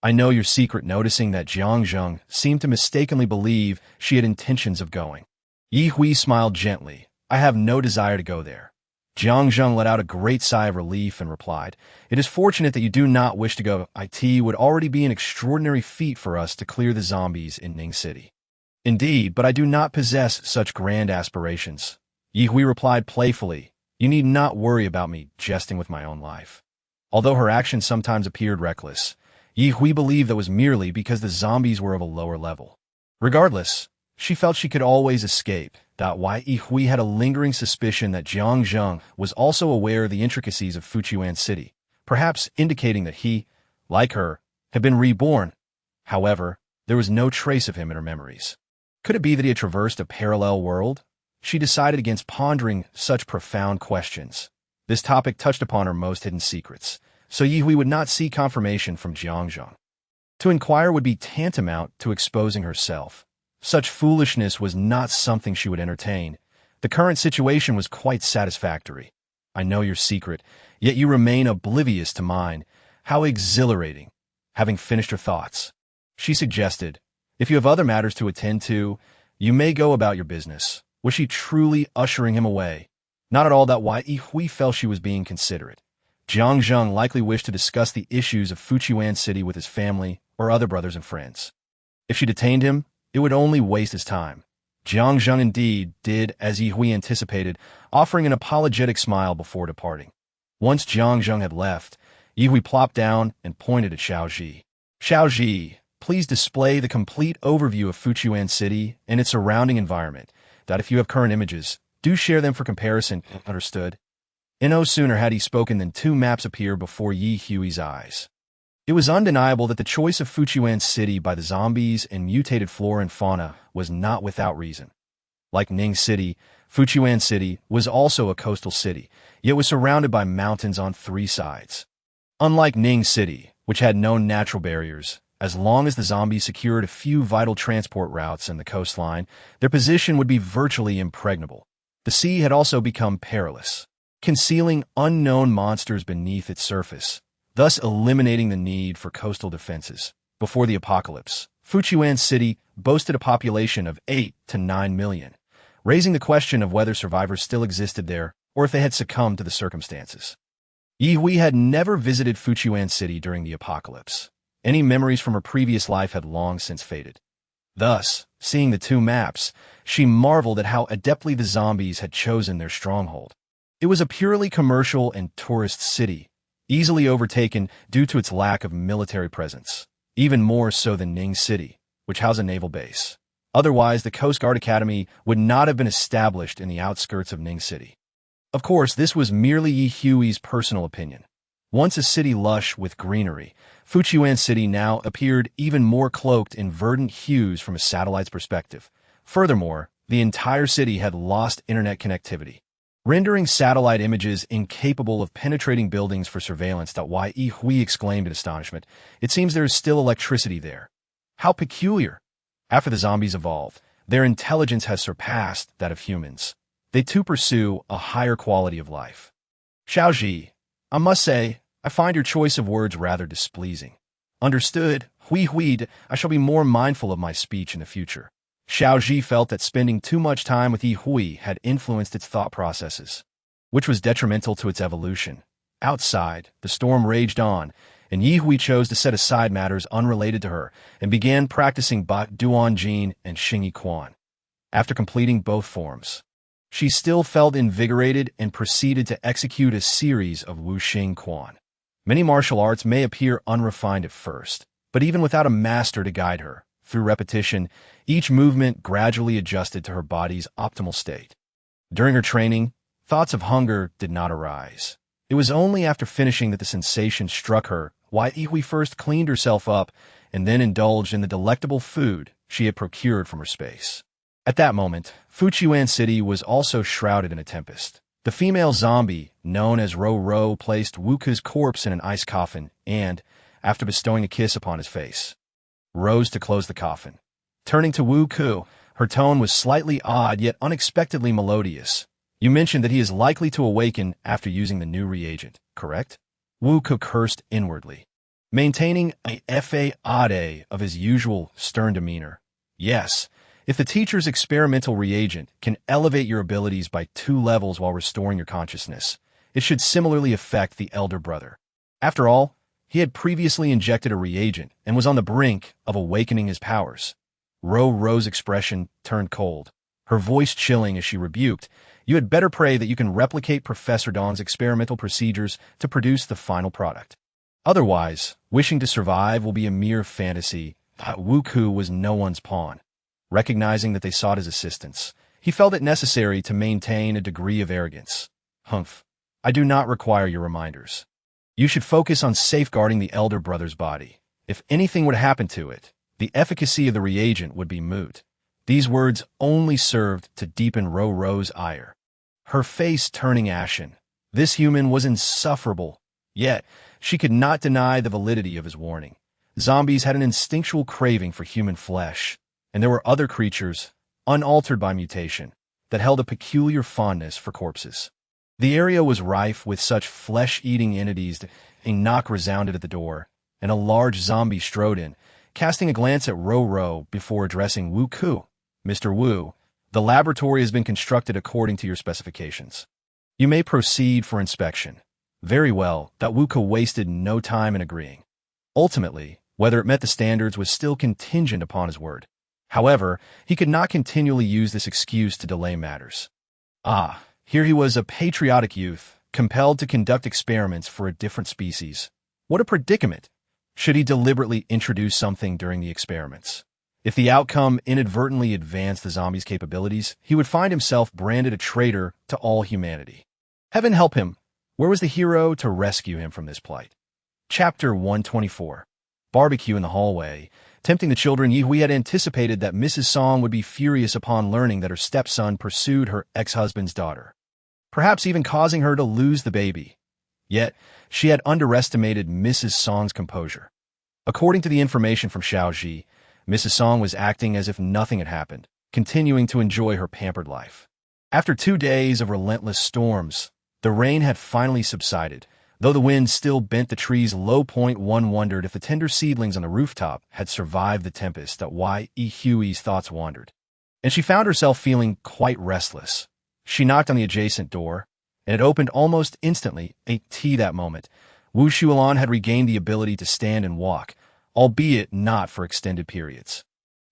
I know your secret, noticing that Jiang seemed to mistakenly believe she had intentions of going. Yi Hui smiled gently. "I have no desire to go there." Jiang let out a great sigh of relief and replied, "It is fortunate that you do not wish to go. It would already be an extraordinary feat for us to clear the zombies in Ning City." "Indeed, but I do not possess such grand aspirations." Yi Hui replied playfully, "You need not worry about me jesting with my own life." Although her actions sometimes appeared reckless, Yi Hui believed that was merely because the zombies were of a lower level. Regardless, she felt she could always escape. Yi Hui had a lingering suspicion that Jiang was also aware of the intricacies of Fujian City, perhaps indicating that he, like her, had been reborn. However, there was no trace of him in her memories. Could it be that he had traversed a parallel world? She decided against pondering such profound questions. This topic touched upon her most hidden secrets, so Yi Hui would not seek confirmation from Jiang. To inquire would be tantamount to exposing herself. Such foolishness was not something she would entertain. The current situation was quite satisfactory. I know your secret, yet you remain oblivious to mine. How exhilarating. Having finished her thoughts, she suggested, "If you have other matters to attend to, you may go about your business." Was she truly ushering him away? Not at all. Yi Hui felt she was being considerate. Jiang likely wished to discuss the issues of Fujian City with his family or other brothers and friends. If she detained him, it would only waste his time. Jiang indeed did as Yi Hui anticipated, offering an apologetic smile before departing. Once Jiang had left, Yi Hui plopped down and pointed at Xiaoji. "Xiaoji, please display the complete overview of Fujian City and its surrounding environment. If you have current images, do share them for comparison." Understood. And no sooner had he spoken than two maps appeared before Yi Hui's eyes. It was undeniable that the choice of Fujian City by the zombies and mutated flora and fauna was not without reason. Like Ning City, Fujian City was also a coastal city, yet was surrounded by mountains on three sides. Unlike Ning City, which had no natural barriers, as long as the zombies secured a few vital transport routes and the coastline, their position would be virtually impregnable. The sea had also become perilous, concealing unknown monsters beneath its surface, thus eliminating the need for coastal defenses. Before the apocalypse, Fujian City boasted a population of 8 to 9 million, raising the question of whether survivors still existed there or if they had succumbed to the circumstances. Yi Hui had never visited Fujian City during the apocalypse. Any memories from her previous life had long since faded. Thus, seeing the two maps, she marveled at how adeptly the zombies had chosen their stronghold. It was a purely commercial and tourist city, easily overtaken due to its lack of military presence, even more so than Ning City, which housed a naval base. Otherwise, the Coast Guard Academy would not have been established in the outskirts of Ning City. Of course, this was merely Yi Hui's personal opinion. Once a city lush with greenery, Fujian City now appeared even more cloaked in verdant hues from a satellite's perspective. Furthermore, the entire city had lost internet connectivity, rendering satellite images incapable of penetrating buildings for surveillance. Yi Hui exclaimed in astonishment. It seems there is still electricity there. How peculiar! After the zombies evolved, their intelligence has surpassed that of humans. They too pursue a higher quality of life. Xiaoji, I must say, I find your choice of words rather displeasing. Understood, Hui, I shall be more mindful of my speech in the future. Xiaoji felt that spending too much time with Yi Hui had influenced its thought processes, which was detrimental to its evolution. Outside, the storm raged on, and Yi Hui chose to set aside matters unrelated to her and began practicing Bat Duan Jin and Xingyi Quan. After completing both forms, she still felt invigorated and proceeded to execute a series of Wuxing Quan. Many martial arts may appear unrefined at first, but even without a master to guide her, through repetition, each movement gradually adjusted to her body's optimal state. During her training, thoughts of hunger did not arise. It was only after finishing that the sensation struck her. Yi Hui first cleaned herself up and then indulged in the delectable food she had procured from her space. At that moment, Fujian City was also shrouded in a tempest. The female zombie, known as Ro, placed Wuku's corpse in an ice coffin and, after bestowing a kiss upon his face, rose to close the coffin. Turning to Wuku, her tone was slightly odd yet unexpectedly melodious. You mentioned that he is likely to awaken after using the new reagent, correct? Wuku cursed inwardly, maintaining a facade of his usual stern demeanor. Yes, if the teacher's experimental reagent can elevate your abilities by 2 levels while restoring your consciousness, it should similarly affect the elder brother. After all, he had previously injected a reagent and was on the brink of awakening his powers. Ro's expression turned cold, her voice chilling as she rebuked, "You had better pray that you can replicate Professor Dawn's experimental procedures to produce the final product. Otherwise, wishing to survive will be a mere fantasy." Wuku was no one's pawn. Recognizing that they sought his assistance, he felt it necessary to maintain a degree of arrogance. "Humph, I do not require your reminders. You should focus on safeguarding the elder brother's body. If anything would happen to it, the efficacy of the reagent would be moot." These words only served to deepen Ro's ire, her face turning ashen. This human was insufferable, yet she could not deny the validity of his warning. Zombies had an instinctual craving for human flesh, and there were other creatures, unaltered by mutation, that held a peculiar fondness for corpses. The area was rife with such flesh-eating entities that a knock resounded at the door, and a large zombie strode in, casting a glance at Ro before addressing Wuku. "Mr. Wu, the laboratory has been constructed according to your specifications. You may proceed for inspection." Very well, that Wuku wasted no time in agreeing. Ultimately, whether it met the standards was still contingent upon his word. However, he could not continually use this excuse to delay matters. Here he was, a patriotic youth, compelled to conduct experiments for a different species. What a predicament! Should he deliberately introduce something during the experiments? If the outcome inadvertently advanced the zombie's capabilities, he would find himself branded a traitor to all humanity. Heaven help him! Where was the hero to rescue him from this plight? Chapter 124. Barbecue in the hallway. Tempting the children, Ye had anticipated that Mrs. Song would be furious upon learning that her stepson pursued her ex-husband's daughter, perhaps even causing her to lose the baby. Yet, she had underestimated Mrs. Song's composure. According to the information from Xiaoji, Mrs. Song was acting as if nothing had happened, continuing to enjoy her pampered life. After 2 days of relentless storms, the rain had finally subsided. Though the wind still bent the trees low point, one wondered if the tender seedlings on the rooftop had survived the tempest. Hui's thoughts wandered, and she found herself feeling quite restless. She knocked on the adjacent door, and it opened almost instantly. That moment, Wu Shulan had regained the ability to stand and walk, albeit not for extended periods.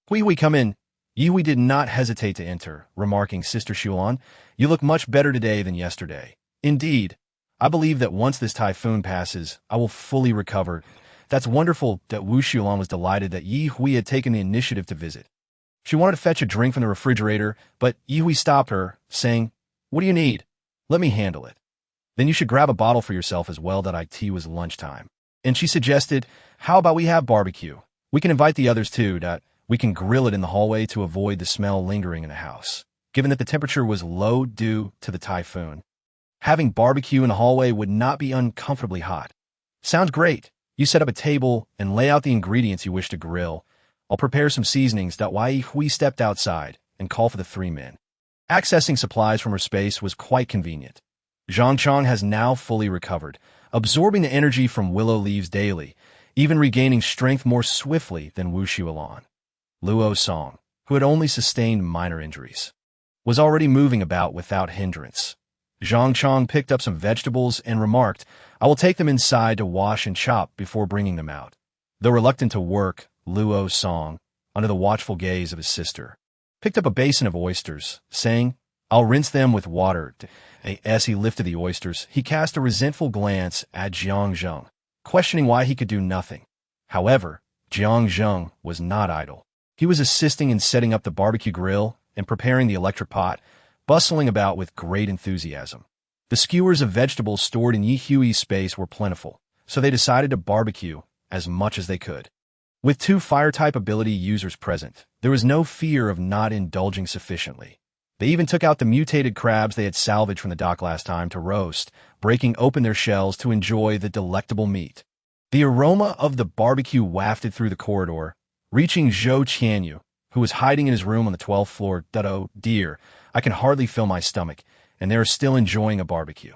"Hui, come in." Hui did not hesitate to enter, remarking, "Sister Shulan, you look much better today than yesterday. Indeed, I believe that once this typhoon passes, I will fully recover." "That's wonderful." That Wu Shulan was delighted that Yi Hui had taken the initiative to visit. She wanted to fetch a drink from the refrigerator, but Yi Hui stopped her, saying, "What do you need? Let me handle it. Then you should grab a bottle for yourself as well." It was lunchtime, and she suggested, "How about we have barbecue? We can invite the others too. We can grill it in the hallway to avoid the smell lingering in the house." Given that the temperature was low due to the typhoon, having barbecue in the hallway would not be uncomfortably hot. "Sounds great. You set up a table and lay out the ingredients you wish to grill. I'll prepare some seasonings." Yi Hui stepped outside and called for the 3 men. Accessing supplies from her space was quite convenient. Zhang Chong has now fully recovered, absorbing the energy from willow leaves daily, even regaining strength more swiftly than Wu Shulan. Luo Song, who had only sustained minor injuries, was already moving about without hindrance. Zhang Chong picked up some vegetables and remarked, "I will take them inside to wash and chop before bringing them out." Though reluctant to work, Luo Song, under the watchful gaze of his sister, picked up a basin of oysters, saying, "I'll rinse them with water." As he lifted the oysters, he cast a resentful glance at Jiang Zheng, questioning why he could do nothing. However, Jiang Zheng was not idle. He was assisting in setting up the barbecue grill and preparing the electric pot, bustling about with great enthusiasm. The skewers of vegetables stored in Yi Hui's space were plentiful, so they decided to barbecue as much as they could. With 2 fire-type ability users present, there was no fear of not indulging sufficiently. They even took out the mutated crabs they had salvaged from the dock last time to roast, breaking open their shells to enjoy the delectable meat. The aroma of the barbecue wafted through the corridor, reaching Zhou Qianyu, who was hiding in his room on the 12th floor. Oh dear, I can hardly fill my stomach, and they are still enjoying a barbecue.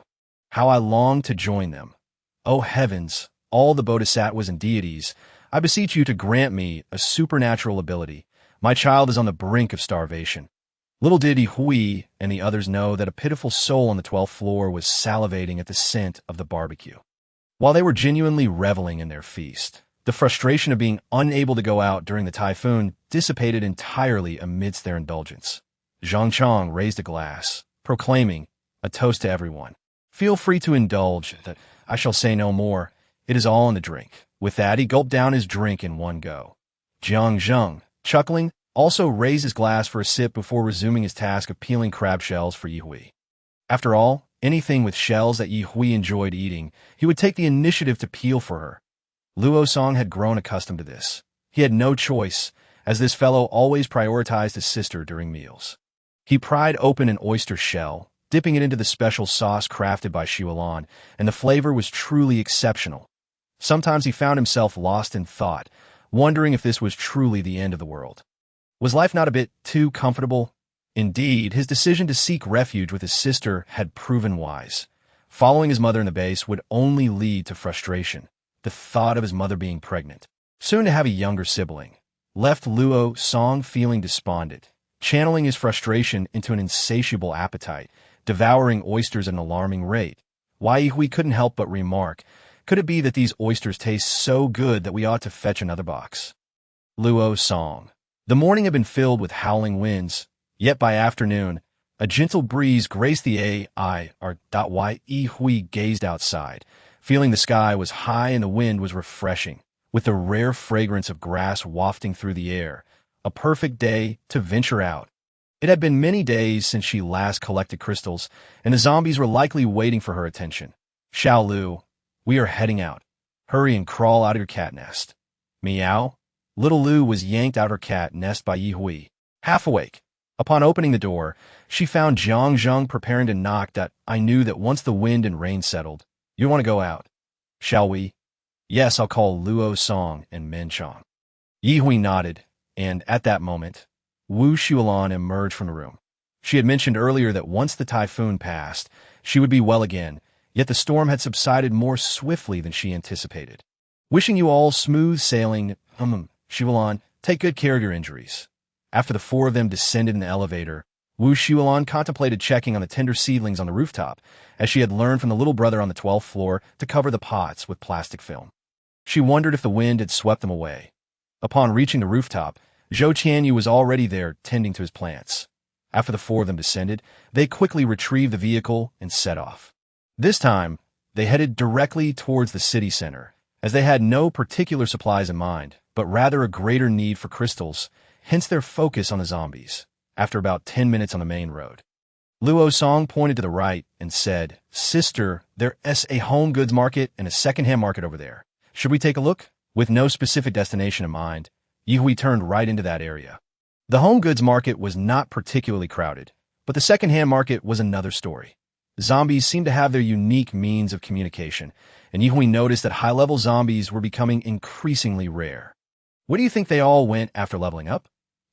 How I long to join them. Oh heavens, all the bodhisattvas and deities, I beseech you to grant me a supernatural ability. My child is on the brink of starvation. Little did Hui and the others know that a pitiful soul on the 12th floor was salivating at the scent of the barbecue. While they were genuinely reveling in their feast, the frustration of being unable to go out during the typhoon dissipated entirely amidst their indulgence. Zhang Chong raised a glass, proclaiming, a toast to everyone. Feel free to indulge, that I shall say no more. It is all in the drink. With that, he gulped down his drink in one go. Jiang Zheng, chuckling, also raised his glass for a sip before resuming his task of peeling crab shells for Yi Hui. After all, anything with shells that Yi Hui enjoyed eating, he would take the initiative to peel for her. Luo Song had grown accustomed to this. He had no choice, as this fellow always prioritized his sister during meals. He pried open an oyster shell, dipping it into the special sauce crafted by Xiaolan, and the flavor was truly exceptional. Sometimes he found himself lost in thought, wondering if this was truly the end of the world. Was life not a bit too comfortable? Indeed, his decision to seek refuge with his sister had proven wise. Following his mother in the base would only lead to frustration. The thought of his mother being pregnant, soon to have a younger sibling, left Luo Song feeling despondent, channeling his frustration into an insatiable appetite, devouring oysters at an alarming rate. Why Hui couldn't help but remark, could it be that these oysters taste so good that we ought to fetch another box? Luo Song. The morning had been filled with howling winds, yet by afternoon, a gentle breeze graced the Ye Hui gazed outside, feeling the sky was high and the wind was refreshing, with the rare fragrance of grass wafting through the air. A perfect day to venture out. It had been many days since she last collected crystals, and the zombies were likely waiting for her attention. Xiao Lu, we are heading out. Hurry and crawl out of your cat nest. Meow. Little Lu was yanked out her cat nest by Yi Hui. Half awake. Upon opening the door, she found Jiang Zheng preparing to knock. I knew that once the wind and rain settled, you want to go out. Shall we? Yes, I'll call Luo Song and Men Chong. Yi Hui nodded, and at that moment, Wu Xuelan emerged from the room. She had mentioned earlier that once the typhoon passed, she would be well again, yet the storm had subsided more swiftly than she anticipated. Wishing you all smooth sailing, Xuelan, take good care of your injuries. After the four of them descended in the elevator, Wu Xuelan contemplated checking on the tender seedlings on the rooftop, as she had learned from the little brother on the 12th floor to cover the pots with plastic film. She wondered if the wind had swept them away. Upon reaching the rooftop, Zhou Qianyu was already there tending to his plants. After the four of them descended, they quickly retrieved the vehicle and set off. This time, they headed directly towards the city center, as they had no particular supplies in mind, but rather a greater need for crystals, hence their focus on the zombies. After about 10 minutes on the main road, Luo Song pointed to the right and said, Sister, there's a home goods market and a second-hand market over there. Should we take a look? With no specific destination in mind, Yi Hui turned right into that area. The home goods market was not particularly crowded, but the second-hand market was another story. Zombies seemed to have their unique means of communication, and Yi Hui noticed that high-level zombies were becoming increasingly rare. Where do you think they all went after leveling up?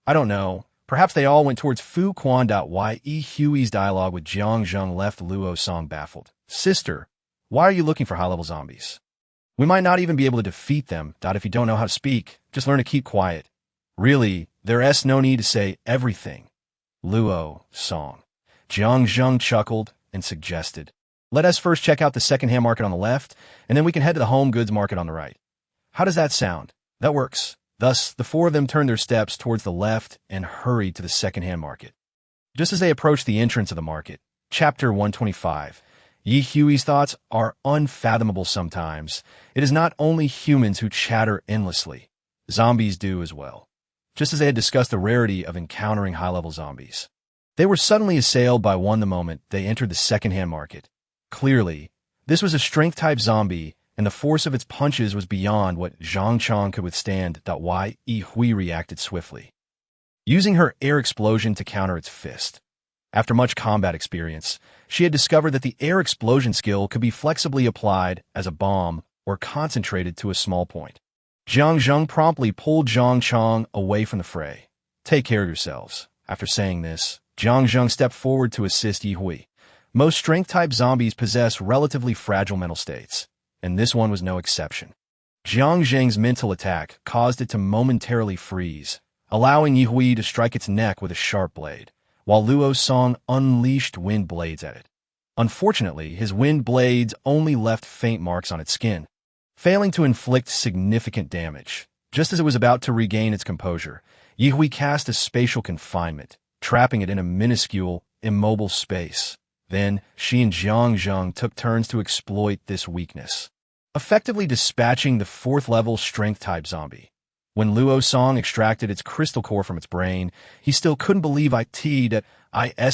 I don't know. Perhaps they all went towards Fu Quan.Ye. Hui's dialogue with Jiang Zheng left Luo Song baffled. Sister, why are you looking for high-level zombies? We might not even be able to defeat them. If you don't know how to speak, just learn to keep quiet. Really, there's no need to say everything. Luo Song. Jiang Zheng chuckled and suggested, let us first check out the second-hand market on the left, and then we can head to the home goods market on the right. How does that sound? That works. Thus, the four of them turned their steps towards the left and hurried to the second-hand market. Just as they approached the entrance of the market, Chapter 125, Yi Hui's thoughts are unfathomable sometimes. It is not only humans who chatter endlessly. Zombies do as well. Just as they had discussed the rarity of encountering high-level zombies, they were suddenly assailed by one the moment they entered the second-hand market. Clearly, this was a strength-type zombie, and the force of its punches was beyond what Zhang Chong could withstand. Yi Hui reacted swiftly, using her air explosion to counter its fist. After much combat experience, she had discovered that the air explosion skill could be flexibly applied as a bomb or concentrated to a small point. Jiang Zheng promptly pulled Zhang Chong away from the fray. Take care of yourselves. After saying this, Jiang Zheng stepped forward to assist Yi Hui. Most strength-type zombies possess relatively fragile mental states, and this one was no exception. Jiang Zheng's mental attack caused it to momentarily freeze, allowing Yi Hui to strike its neck with a sharp blade, while Luo Song unleashed wind blades at it. Unfortunately, his wind blades only left faint marks on its skin, failing to inflict significant damage. Just as it was about to regain its composure, Yi Hui cast a spatial confinement, trapping it in a minuscule, immobile space. Then, she and Jiang Zheng took turns to exploit this weakness, effectively dispatching the 4th-level strength-type zombie. When Luo Song extracted its crystal core from its brain, he still couldn't believe that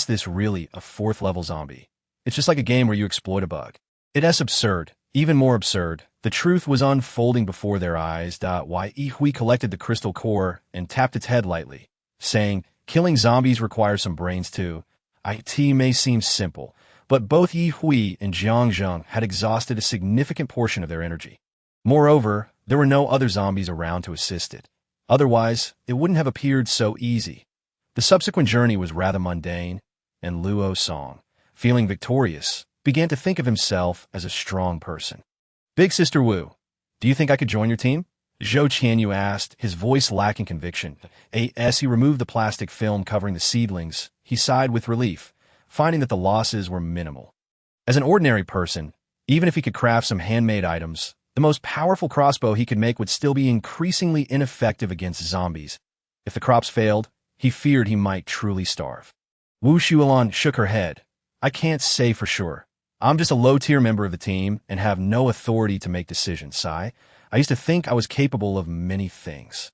this really a 4th-level zombie. It's just like a game where you exploit a bug. It's absurd. Even more absurd, the truth was unfolding before their eyes. Yi Hui collected the crystal core and tapped its head lightly, saying, "Killing zombies requires some brains too. It may seem simple, but both Yi Hui and Jiang Zheng had exhausted a significant portion of their energy. Moreover, there were no other zombies around to assist it. Otherwise, it wouldn't have appeared so easy. The subsequent journey was rather mundane, and Luo Song, feeling victorious, began to think of himself as a strong person. "Big Sister Wu, do you think I could join your team?" Zhou Qianyu asked, his voice lacking conviction. As he removed the plastic film covering the seedlings, he sighed with relief, finding that the losses were minimal. As an ordinary person, even if he could craft some handmade items, the most powerful crossbow he could make would still be increasingly ineffective against zombies. If the crops failed, he feared he might truly starve. Wu Shuolan shook her head. "I can't say for sure. I'm just a low-tier member of the team and have no authority to make decisions, Sai. I used to think I was capable of many things.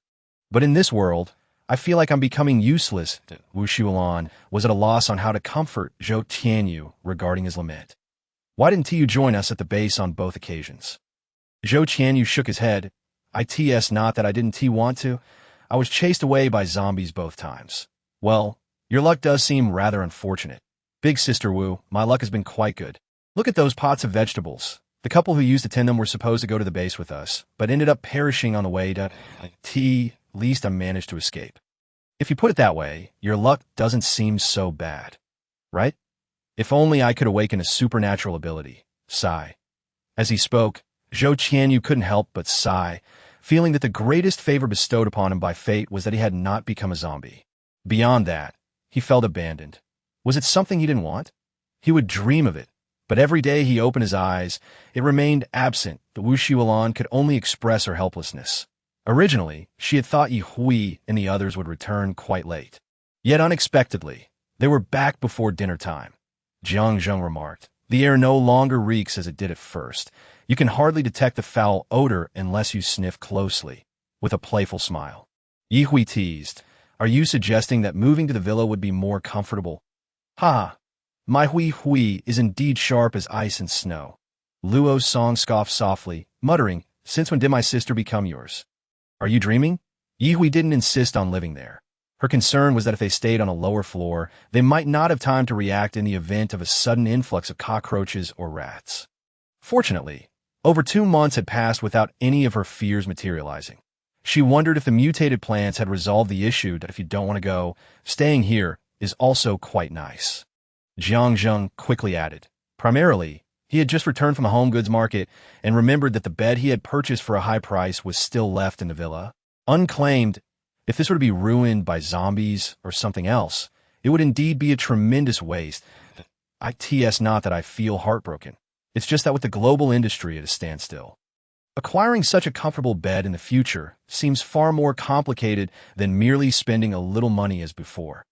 But in this world, I feel like I'm becoming useless." Wu Shuolan was at a loss on how to comfort Zhou Tianyu regarding his lament. "Why didn't you join us at the base on both occasions?" Zhou Qianyu shook his head. "It's not that I didn't want to. I was chased away by zombies both times." "Well, your luck does seem rather unfortunate. Big Sister Wu, my luck has been quite good. Look at those pots of vegetables. The couple who used to tend them were supposed to go to the base with us, but ended up perishing on the way to least I managed to escape. If you put it that way, your luck doesn't seem so bad, right? If only I could awaken a supernatural ability." Sigh. As he spoke, Zhou Qianyu couldn't help but sigh, feeling that the greatest favor bestowed upon him by fate was that he had not become a zombie. Beyond that, he felt abandoned. Was it something he didn't want? He would dream of it, but every day he opened his eyes, it remained absent. The Wu Shuolan could only express her helplessness. Originally, she had thought Yi Hui and the others would return quite late. Yet unexpectedly, they were back before dinner time. Jiang Zheng remarked, "The air no longer reeks as it did at first. You can hardly detect the foul odor unless you sniff closely," with a playful smile. Yi Hui teased, "Are you suggesting that moving to the villa would be more comfortable?" "Ha! My Hui is indeed sharp as ice and snow." Luo Song scoffed softly, muttering, "Since when did my sister become yours? Are you dreaming?" Yi Hui didn't insist on living there. Her concern was that if they stayed on a lower floor, they might not have time to react in the event of a sudden influx of cockroaches or rats. Fortunately, over 2 months had passed without any of her fears materializing. She wondered if the mutated plants had resolved the issue that if you don't want to go, staying here is also quite nice. Jiang Zheng quickly added, primarily, he had just returned from a home goods market and remembered that the bed he had purchased for a high price was still left in the villa, unclaimed. If this were to be ruined by zombies or something else, it would indeed be a tremendous waste. It's not that I feel heartbroken. It's just that with the global industry at a standstill, acquiring such a comfortable bed in the future seems far more complicated than merely spending a little money as before.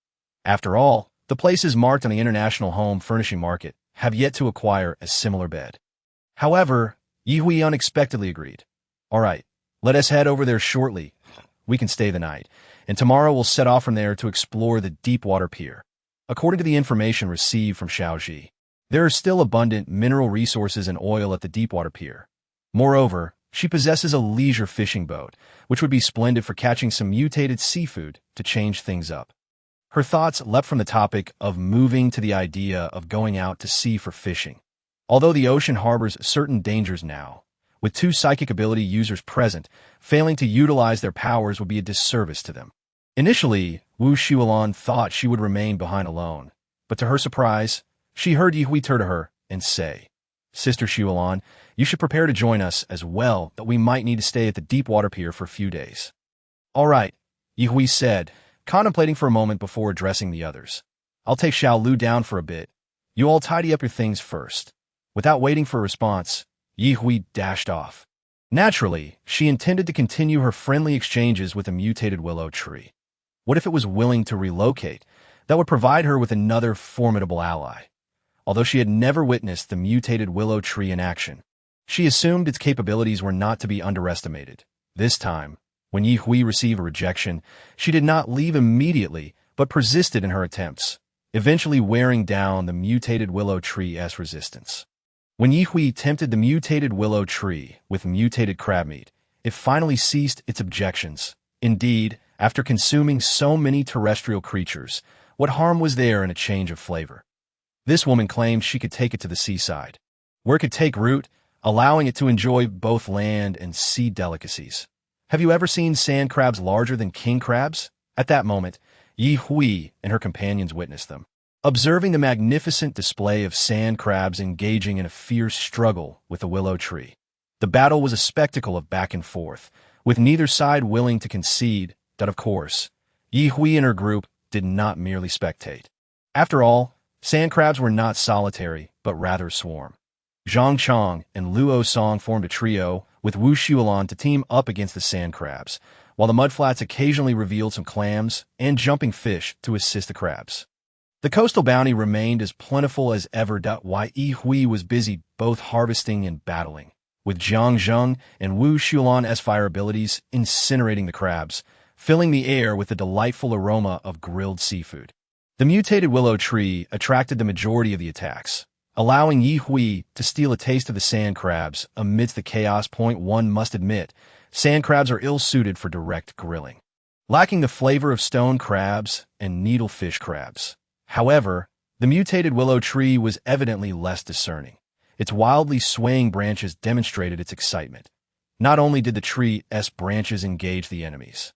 After all, the places marked on the international home furnishing market have yet to acquire a similar bed. However, Yi Hui unexpectedly agreed. "All right, let us head over there shortly. We can stay the night, and tomorrow we'll set off from there to explore the deep-water pier." According to the information received from Xiaoji, there are still abundant mineral resources and oil at the deep-water pier. Moreover, she possesses a leisure fishing boat, which would be splendid for catching some mutated seafood to change things up. Her thoughts leapt from the topic of moving to the idea of going out to sea for fishing. Although the ocean harbors certain dangers now, with 2 psychic ability users present, failing to utilize their powers would be a disservice to them. Initially, Wu Xiaolan thought she would remain behind alone, but to her surprise, she heard Ye Hui turn to her and say, "Sister Xiaolan, you should prepare to join us as well, that we might need to stay at the deep water pier for a few days." "All right," Ye Hui said, contemplating for a moment before addressing the others. "I'll take Xiao Lu down for a bit. You all tidy up your things first." Without waiting for a response, Ye Hui dashed off. Naturally, she intended to continue her friendly exchanges with the mutated willow tree. What if it was willing to relocate? That would provide her with another formidable ally. Although she had never witnessed the mutated willow tree in action, she assumed its capabilities were not to be underestimated. This time, when Ye Hui received a rejection, she did not leave immediately, but persisted in her attempts, eventually wearing down the mutated willow tree's resistance. When Ye Hui tempted the mutated willow tree with mutated crab meat, it finally ceased its objections. Indeed, after consuming so many terrestrial creatures, what harm was there in a change of flavor? This woman claimed she could take it to the seaside, where it could take root, allowing it to enjoy both land and sea delicacies. Have you ever seen sand crabs larger than king crabs? At that moment, Ye Hui and her companions witnessed them, observing the magnificent display of sand crabs engaging in a fierce struggle with the willow tree. The battle was a spectacle of back and forth, with neither side willing to concede that, of course, Ye Hui and her group did not merely spectate. After all, sand crabs were not solitary, but rather swarm. Zhang Chang and Luo Song formed a trio, with Wu Xiaolan to team up against the sand crabs, while the mudflats occasionally revealed some clams and jumping fish to assist the crabs. The coastal bounty remained as plentiful as ever. While Ye Hui was busy both harvesting and battling, with Jiang Zheng and Wu Xiaolan's fire abilities incinerating the crabs, filling the air with the delightful aroma of grilled seafood. The mutated willow tree attracted the majority of the attacks, allowing Ye Hui to steal a taste of the sand crabs amidst the chaos. One must admit, sand crabs are ill-suited for direct grilling, lacking the flavor of stone crabs and needlefish crabs. However, the mutated willow tree was evidently less discerning. Its wildly swaying branches demonstrated its excitement. Not only did the tree's branches engage the enemies,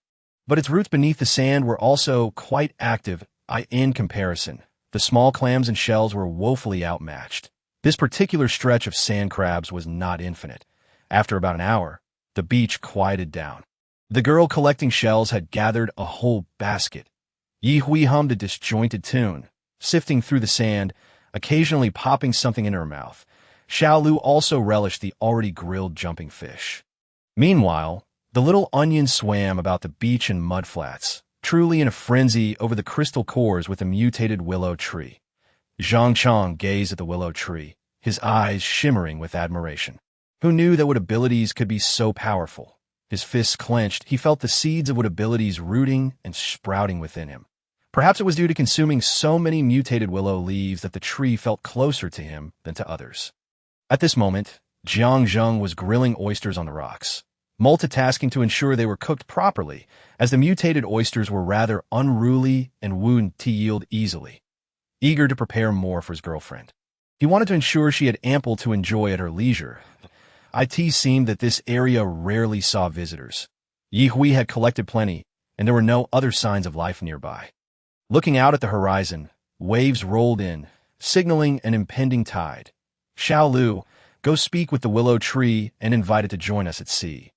but its roots beneath the sand were also quite active. In comparison, the small clams and shells were woefully outmatched. This particular stretch of sand crabs was not infinite. After about an hour, the beach quieted down. The girl collecting shells had gathered a whole basket. Ye Hui hummed a disjointed tune, sifting through the sand, occasionally popping something in her mouth. Xiao Lu also relished the already grilled jumping fish. Meanwhile, the little onion swam about the beach and mudflats, truly in a frenzy over the crystal cores with the mutated willow tree. Zhang Chang gazed at the willow tree, his eyes shimmering with admiration. Who knew that what abilities could be so powerful? His fists clenched, he felt the seeds of what abilities rooting and sprouting within him. Perhaps it was due to consuming so many mutated willow leaves that the tree felt closer to him than to others. At this moment, Jiang Zheng was grilling oysters on the rocks, multitasking to ensure they were cooked properly, as the mutated oysters were rather unruly and wouldn't yield easily. Eager to prepare more for his girlfriend, he wanted to ensure she had ample to enjoy at her leisure. It seemed that this area rarely saw visitors. Ye Hui had collected plenty, and there were no other signs of life nearby. Looking out at the horizon, waves rolled in, signaling an impending tide. Xiao Lu, go speak with the willow tree and invite it to join us at sea.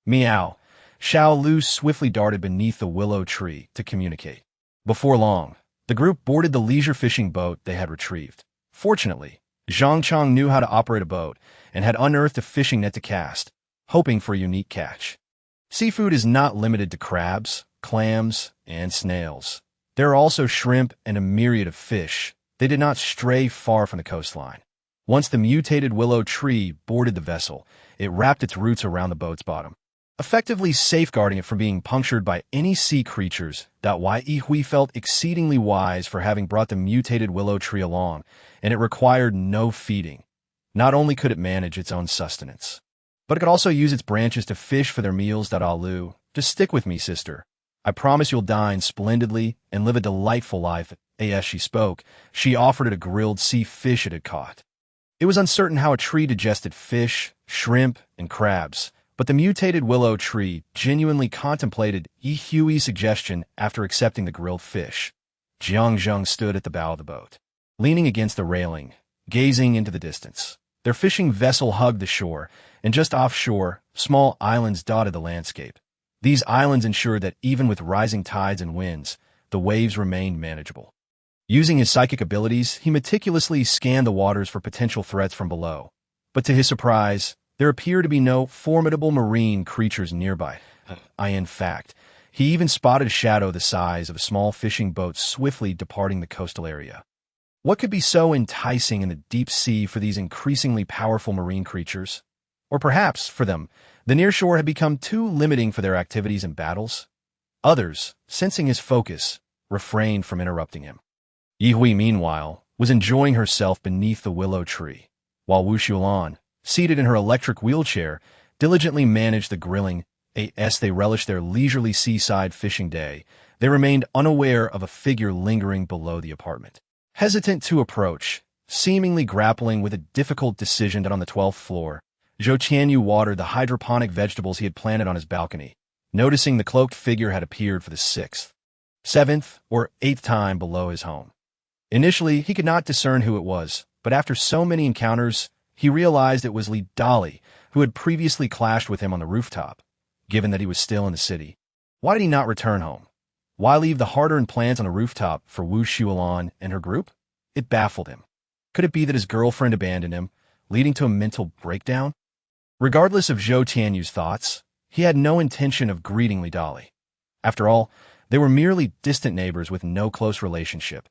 Meow. Xiao Lu swiftly darted beneath the willow tree to communicate. Before long, the group boarded the leisure fishing boat they had retrieved. Fortunately, Zhang Chang knew how to operate a boat and had unearthed a fishing net to cast, hoping for a unique catch. Seafood is not limited to crabs, clams, and snails. There are also shrimp and a myriad of fish. They did not stray far from the coastline. Once the mutated willow tree boarded the vessel, it wrapped its roots around the boat's bottom, effectively safeguarding it from being punctured by any sea creatures. Ye Hui felt exceedingly wise for having brought the mutated willow tree along, and it required no feeding. Not only could it manage its own sustenance, but it could also use its branches to fish for their meals. Alu, just stick with me, sister. I promise you'll dine splendidly and live a delightful life. As she spoke, she offered it a grilled sea fish it had caught. It was uncertain how a tree digested fish, shrimp, and crabs, but the mutated willow tree genuinely contemplated Hui's suggestion after accepting the grilled fish. Zhang stood at the bow of the boat, leaning against the railing, gazing into the distance. Their fishing vessel hugged the shore, and just offshore, small islands dotted the landscape. These islands ensured that even with rising tides and winds, the waves remained manageable. Using his psychic abilities, he meticulously scanned the waters for potential threats from below. But to his surprise, there appeared to be no formidable marine creatures nearby. In fact, he even spotted a shadow the size of a small fishing boat swiftly departing the coastal area. What could be so enticing in the deep sea for these increasingly powerful marine creatures? Or perhaps, for them, the nearshore had become too limiting for their activities and battles? Others, sensing his focus, refrained from interrupting him. Hui, meanwhile, was enjoying herself beneath the willow tree, while Wu Xulan, seated in her electric wheelchair, diligently managed the grilling. As they relished their leisurely seaside fishing day, they remained unaware of a figure lingering below the apartment. Hesitant to approach, seemingly grappling with a difficult decision on the 12th floor, Zhou Qianyu watered the hydroponic vegetables he had planted on his balcony, noticing the cloaked figure had appeared for the 6th, 7th, or 8th time below his home. Initially, he could not discern who it was, but after so many encounters, he realized it was Li Dali, who had previously clashed with him on the rooftop. Given that he was still in the city, why did he not return home? Why leave the hard-earned plans on the rooftop for Wu Xulan and her group? It baffled him. Could it be that his girlfriend abandoned him, leading to a mental breakdown? Regardless of Zhou Tianyu's thoughts, he had no intention of greeting Li Dali. After all, they were merely distant neighbors with no close relationship.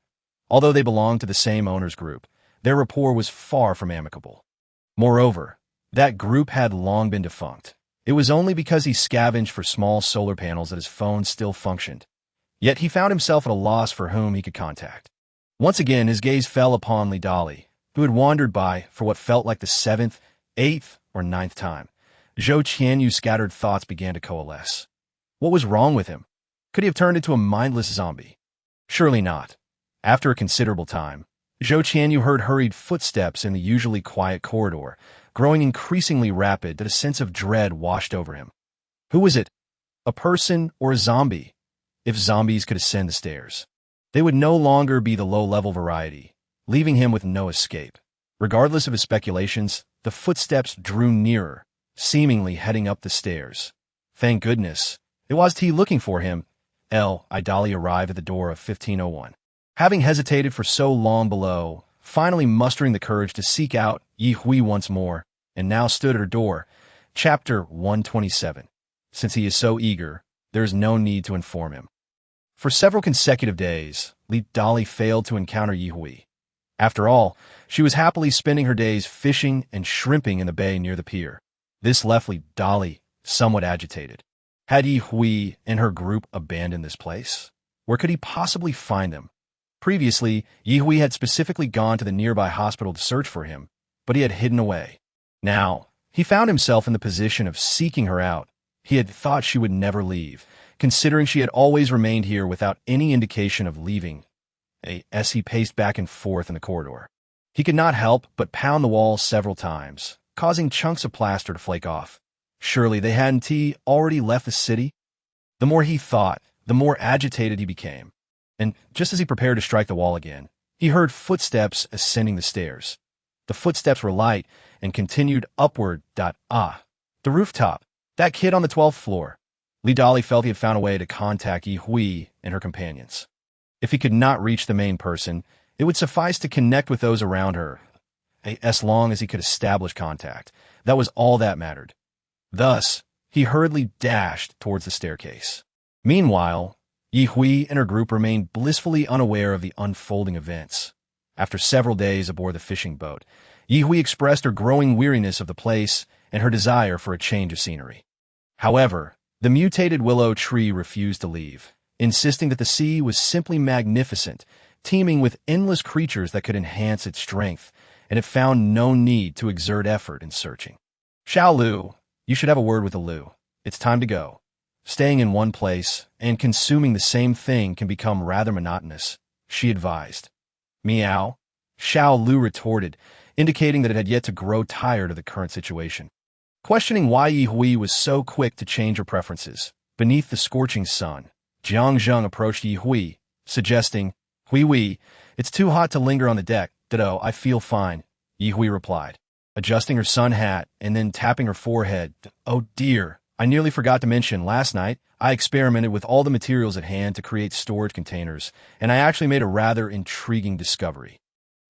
Although they belonged to the same owner's group, their rapport was far from amicable. Moreover, that group had long been defunct. It was only because he scavenged for small solar panels that his phone still functioned. Yet he found himself at a loss for whom he could contact. Once again, his gaze fell upon Li Dali, who had wandered by for what felt like the 7th, 8th, or 9th time. Zhou Qianyu's scattered thoughts began to coalesce. What was wrong with him? Could he have turned into a mindless zombie? Surely not. After a considerable time, Zhou Qianyu heard hurried footsteps in the usually quiet corridor, growing increasingly rapid that a sense of dread washed over him. Who was it? A person or a zombie? If zombies could ascend the stairs, they would no longer be the low-level variety, leaving him with no escape. Regardless of his speculations, the footsteps drew nearer, seemingly heading up the stairs. Thank goodness. It was he looking for him. Idali arrived at the door of 1501. Having hesitated for so long below, finally mustering the courage to seek out Hui once more, and now stood at her door. Chapter 127. Since he is so eager, there is no need to inform him. For several consecutive days, Li Dali failed to encounter Hui. After all, she was happily spending her days fishing and shrimping in the bay near the pier. This left Li Dali somewhat agitated. Had Hui and her group abandoned this place? Where could he possibly find them? Previously, Hui had specifically gone to the nearby hospital to search for him, but he had hidden away. Now, he found himself in the position of seeking her out. He had thought she would never leave, considering she had always remained here without any indication of leaving. As he paced back and forth in the corridor, he could not help but pound the wall several times, causing chunks of plaster to flake off. Surely they hadn't already left the city? The more he thought, the more agitated he became. And just as he prepared to strike the wall again, he heard footsteps ascending the stairs. The footsteps were light and continued upward. The rooftop. That kid on the 12th floor. Li Dali felt he had found a way to contact Hui and her companions. If he could not reach the main person, it would suffice to connect with those around her. As long as he could establish contact, that was all that mattered. Thus, he hurriedly dashed towards the staircase. Meanwhile, Hui and her group remained blissfully unaware of the unfolding events. After several days aboard the fishing boat, Hui expressed her growing weariness of the place and her desire for a change of scenery. However, the mutated willow tree refused to leave, insisting that the sea was simply magnificent, teeming with endless creatures that could enhance its strength, and it found no need to exert effort in searching. Xiao Lu, you should have a word with the Lu. It's time to go. Staying in one place and consuming the same thing can become rather monotonous, she advised. Meow, Xiao Lu retorted, indicating that it had yet to grow tired of the current situation. Questioning why Yi Hui was so quick to change her preferences, beneath the scorching sun, Jiang Zheng approached Yi Hui, suggesting, Hui, it's too hot to linger on the deck. Ditto, I feel fine, Yi Hui replied, adjusting her sun hat and then tapping her forehead. Oh dear, I nearly forgot to mention, last night I experimented with all the materials at hand to create storage containers, and I actually made a rather intriguing discovery.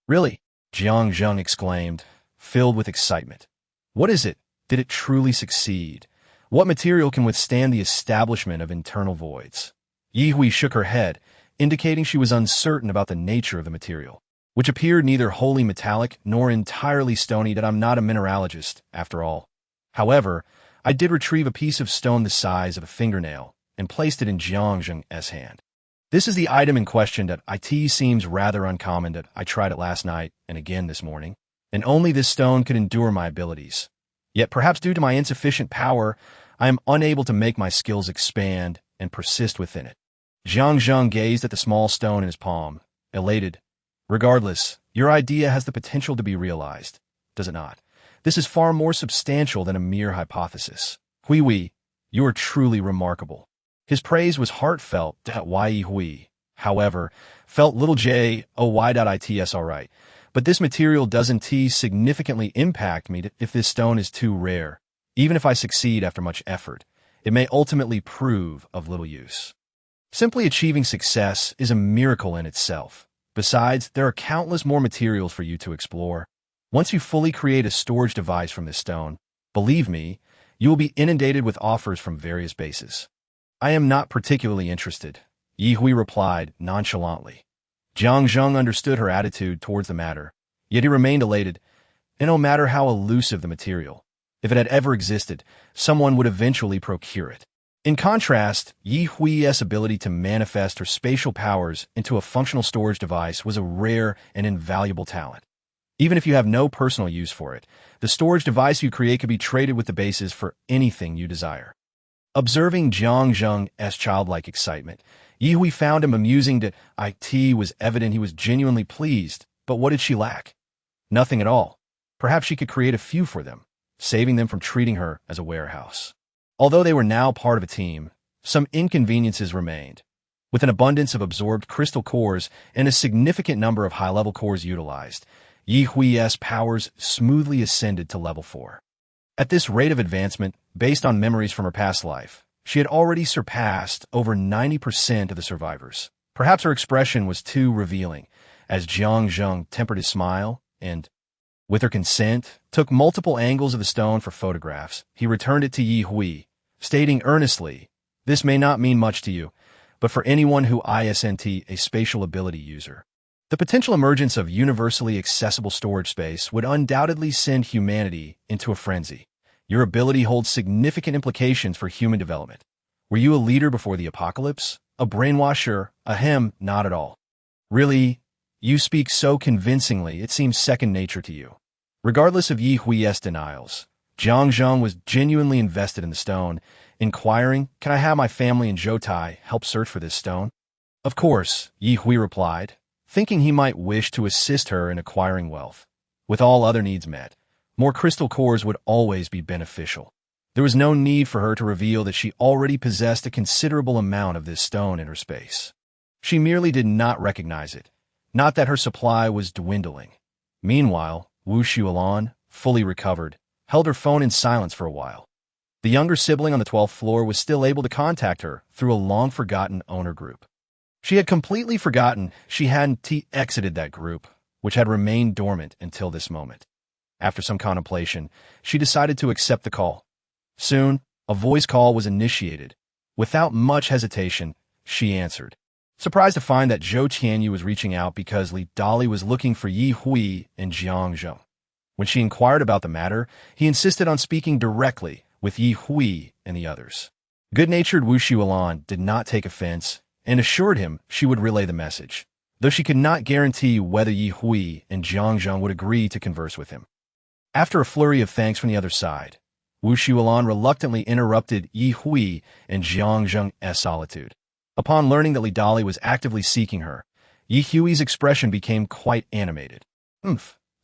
Really? Jiang Zheng exclaimed, filled with excitement. What is it? Did it truly succeed? What material can withstand the establishment of internal voids? Yi Hui shook her head, indicating she was uncertain about the nature of the material, which appeared neither wholly metallic nor entirely stony. That I'm not a mineralogist, after all. However, I did retrieve a piece of stone the size of a fingernail and placed it in Jiang Zheng's hand. This is the item in question. That it seems rather uncommon. That I tried it last night and again this morning, and only this stone could endure my abilities. Yet perhaps due to my insufficient power, I am unable to make my skills expand and persist within it. Jiang Zheng gazed at the small stone in his palm, elated. Regardless, your idea has the potential to be realized, does it not? This is far more substantial than a mere hypothesis. Hui, you are truly remarkable. His praise was heartfelt. Yi Hui, however, felt little J. Oh, why.its alright. But this material doesn't significantly impact me. If this stone is too rare, even if I succeed after much effort, it may ultimately prove of little use. Simply achieving success is a miracle in itself. Besides, there are countless more materials for you to explore. Once you fully create a storage device from this stone, believe me, you will be inundated with offers from various bases. I am not particularly interested, Yi Hui replied nonchalantly. Jiang Zheng understood her attitude towards the matter, yet he remained elated. And no matter how elusive the material, if it had ever existed, someone would eventually procure it. In contrast, Yi Hui's ability to manifest her spatial powers into a functional storage device was a rare and invaluable talent. Even if you have no personal use for it, the storage device you create could be traded with the bases for anything you desire. Observing Jiang Zheng's childlike excitement, Yi Hui found him amusing. That it was evident he was genuinely pleased, but what did she lack? Nothing at all. Perhaps she could create a few for them, saving them from treating her as a warehouse. Although they were now part of a team, some inconveniences remained. With an abundance of absorbed crystal cores and a significant number of high-level cores utilized, Yi Hui's powers smoothly ascended to level 4. At this rate of advancement, based on memories from her past life, she had already surpassed over 90% of the survivors. Perhaps her expression was too revealing, as Jiang Zheng tempered his smile and, with her consent, took multiple angles of the stone for photographs. He returned it to Yi Hui, stating earnestly, "This may not mean much to you, but for anyone who isn't a spatial ability user, the potential emergence of universally accessible storage space would undoubtedly send humanity into a frenzy. Your ability holds significant implications for human development. Were you a leader before the apocalypse? A brainwasher? Ahem, not at all. Really, you speak so convincingly it seems second nature to you." Regardless of Yi Hui's denials, Jiang Zheng was genuinely invested in the stone, inquiring, "Can I have my family and Zhoutai help search for this stone?" "Of course," Yi Hui replied, thinking he might wish to assist her in acquiring wealth. With all other needs met, more crystal cores would always be beneficial. There was no need for her to reveal that she already possessed a considerable amount of this stone in her space. She merely did not recognize it, not that her supply was dwindling. Meanwhile, Wu Xuelan, fully recovered, held her phone in silence for a while. The younger sibling on the 12th floor was still able to contact her through a long-forgotten owner group. She had completely forgotten she hadn't exited that group, which had remained dormant until this moment. After some contemplation, she decided to accept the call. Soon, a voice call was initiated. Without much hesitation, she answered, surprised to find that Zhou Tianyu was reaching out because Li Dali was looking for Yi Hui and Jiang Zheng. When she inquired about the matter, he insisted on speaking directly with Yi Hui and the others. Good-natured Wu Xuelan did not take offense and assured him she would relay the message, though she could not guarantee whether Yi Hui and Jiang Zheng would agree to converse with him. After a flurry of thanks from the other side, Wu Shuolan reluctantly interrupted Yi Hui and Jiang Zheng's solitude. Upon learning that Li Dali was actively seeking her, Yi Hui's expression became quite animated.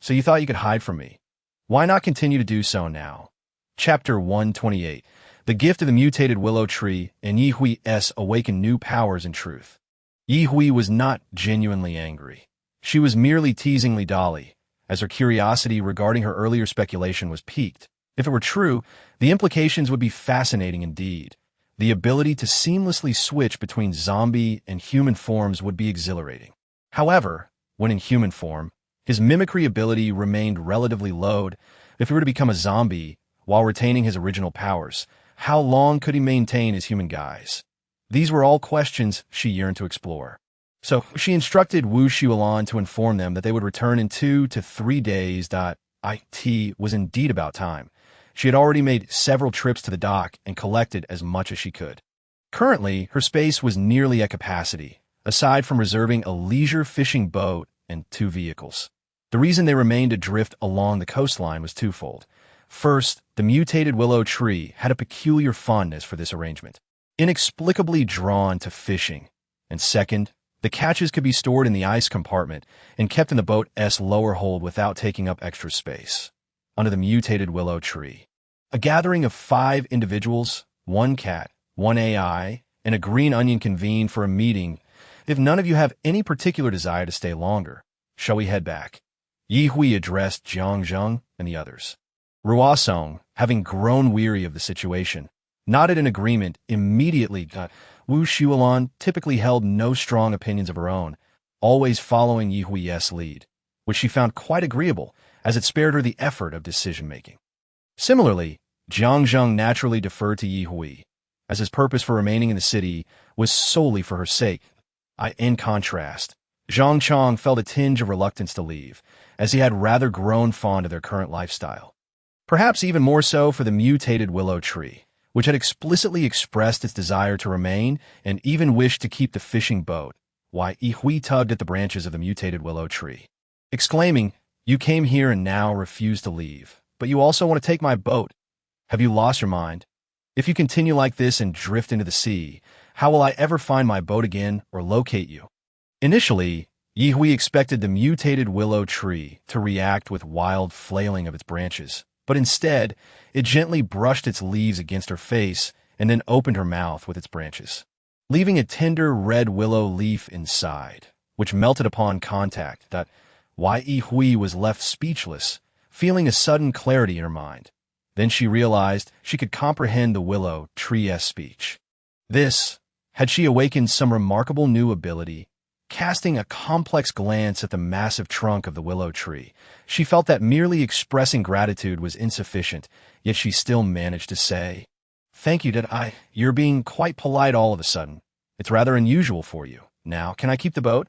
So you thought you could hide from me? Why not continue to do so now? Chapter 128. The gift of the mutated willow tree and Yi Hui's awakened new powers and truth. Yi Hui was not genuinely angry. She was merely teasing Li Dali, as her curiosity regarding her earlier speculation was piqued. If it were true, the implications would be fascinating indeed. The ability to seamlessly switch between zombie and human forms would be exhilarating. However, when in human form, his mimicry ability remained relatively low. If he were to become a zombie while retaining his original powers, how long could he maintain his human guise? These were all questions she yearned to explore. So she instructed Wu Shuolan to inform them that they would return in 2 to 3 days. It was indeed about time. She had already made several trips to the dock and collected as much as she could. Currently, her space was nearly at capacity, aside from reserving a leisure fishing boat and 2 vehicles. The reason they remained adrift along the coastline was twofold. First, the mutated willow tree had a peculiar fondness for this arrangement, inexplicably drawn to fishing. And second, the catches could be stored in the ice compartment and kept in the boat's lower hold without taking up extra space. Under the mutated willow tree, a gathering of 5 individuals, 1 cat, 1 AI, and a green onion convened for a meeting. If none of you have any particular desire to stay longer, shall we head back? Yi Hui addressed Jiang Zheng and the others. Ruosong, having grown weary of the situation, nodded in agreement immediately. Wu Shuolan typically held no strong opinions of her own, always following Yi Hui's lead, which she found quite agreeable, as it spared her the effort of decision-making. Similarly, Jiang Zheng naturally deferred to Yi Hui, as his purpose for remaining in the city was solely for her sake. In contrast, Zhang Chong felt a tinge of reluctance to leave, as he had rather grown fond of their current lifestyle. Perhaps even more so for the mutated willow tree, which had explicitly expressed its desire to remain and even wished to keep the fishing boat, while Yi Hui tugged at the branches of the mutated willow tree, exclaiming, "You came here and now refuse to leave, but you also want to take my boat. Have you lost your mind? If you continue like this and drift into the sea, how will I ever find my boat again or locate you?" Initially, Yi Hui expected the mutated willow tree to react with wild flailing of its branches, but instead, it gently brushed its leaves against her face and then opened her mouth with its branches, leaving a tender red willow leaf inside, which melted upon contact. Yi Hui was left speechless, feeling a sudden clarity in her mind. Then she realized she could comprehend the willow tree's speech. Had she awakened some remarkable new ability? Casting a complex glance at the massive trunk of the willow tree, she felt that merely expressing gratitude was insufficient, yet she still managed to say, "Thank you, You're being quite polite all of a sudden. It's rather unusual for you. Now, can I keep the boat?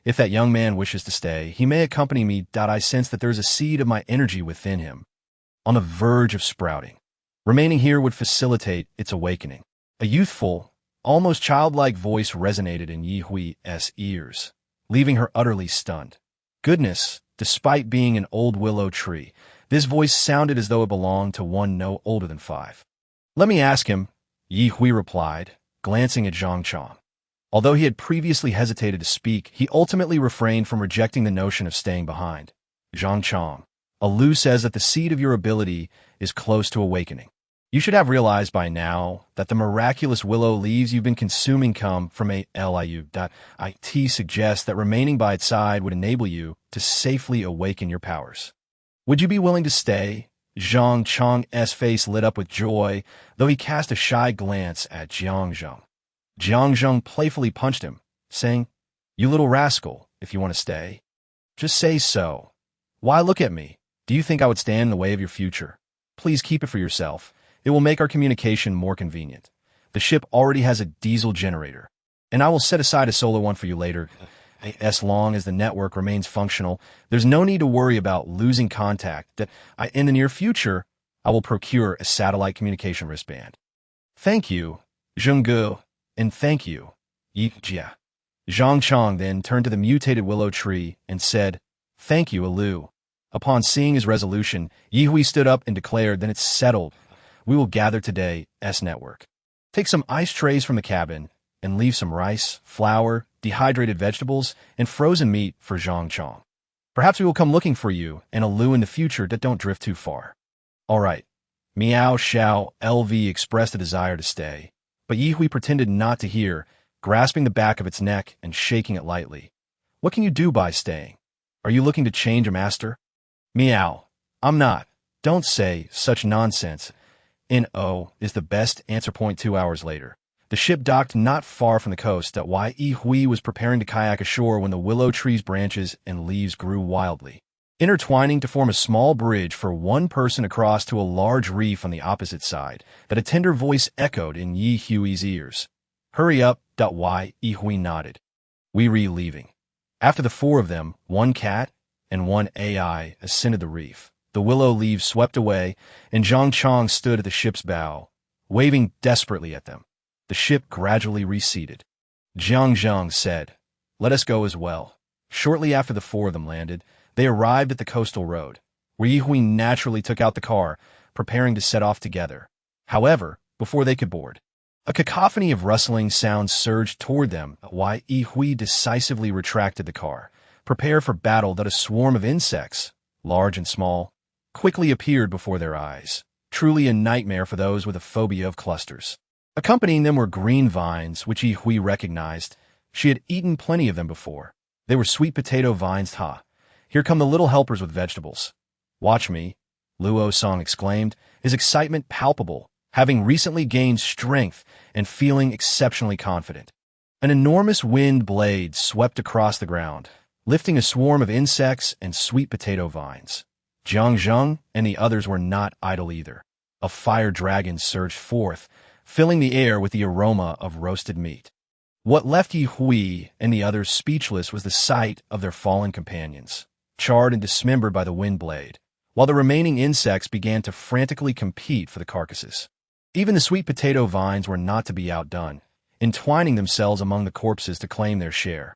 If that young man wishes to stay, he may accompany me. I sense that there is a seed of my energy within him, on the verge of sprouting. Remaining here would facilitate its awakening." A youthful, almost childlike voice resonated in Yi Hui's ears, leaving her utterly stunned. Goodness, despite being an old willow tree, this voice sounded as though it belonged to one no older than 5. "Let me ask him," Yi Hui replied, glancing at Zhang Chong. Although he had previously hesitated to speak, he ultimately refrained from rejecting the notion of staying behind. "Zhang Chong, Lu says that the seed of your ability is close to awakening. You should have realized by now that the miraculous willow leaves you've been consuming come from a It suggests that remaining by its side would enable you to safely awaken your powers. Would you be willing to stay?" Zhang Chong's face lit up with joy, though he cast a shy glance at Jiang Zheng. Jiang Zheng playfully punched him, saying, "You little rascal, if you want to stay. Just say so. Why look at me? Do you think I would stand in the way of your future? Please keep it for yourself. It will make our communication more convenient. The ship already has a diesel generator, and I will set aside a solar one for you later. As long as the network remains functional, there's no need to worry about losing contact. In the near future, I will procure a satellite communication wristband." "Thank you, Zhenggu. And thank you, Yi Jia." Zhang Chong then turned to the mutated willow tree and said, "Thank you, Lu." Upon seeing his resolution, Yi Hui stood up and declared, "Then it's settled. We will gather today's network. Take some ice trays from the cabin and leave some rice, flour, dehydrated vegetables, and frozen meat for Zhang Chong. Perhaps we will come looking for you and a Lu in the future that don't drift too far. All right. Meow Xiao LV expressed a desire to stay, but Ye Hui pretended not to hear, grasping the back of its neck and shaking it lightly. What can you do by staying? Are you looking to change a master? Meow. I'm not. Don't say such nonsense. N.O. is the best answer. 2 hours later. The ship docked not far from the coast that Ye Hui was preparing to kayak ashore when the willow tree's branches and leaves grew wildly, intertwining to form a small bridge for one person across to a large reef on the opposite side, that a tender voice echoed in Ye Hui's ears. Hurry up. Ye Hui nodded. We leaving. After the four of them, one cat and one AI ascended the reef. The willow leaves swept away, and Zhang Chong stood at the ship's bow, waving desperately at them. The ship gradually receded. Zhang said, "Let us go as well." Shortly after the four of them landed, they arrived at the coastal road, where Ye Hui naturally took out the car, preparing to set off together. However, before they could board, a cacophony of rustling sounds surged toward them. Ye Hui decisively retracted the car, prepared for battle. That a swarm of insects, large and small, quickly appeared before their eyes, truly a nightmare for those with a phobia of clusters. Accompanying them were green vines, which Ye Hui recognized. She had eaten plenty of them before. They were sweet potato vines. Here come the little helpers with vegetables. Watch me, Luo Song exclaimed, his excitement palpable, having recently gained strength and feeling exceptionally confident. An enormous wind blade swept across the ground, lifting a swarm of insects and sweet potato vines. Zhang and the others were not idle either. A fire dragon surged forth, filling the air with the aroma of roasted meat. What left Ye Hui and the others speechless was the sight of their fallen companions, charred and dismembered by the wind blade, while the remaining insects began to frantically compete for the carcasses. Even the sweet potato vines were not to be outdone, entwining themselves among the corpses to claim their share.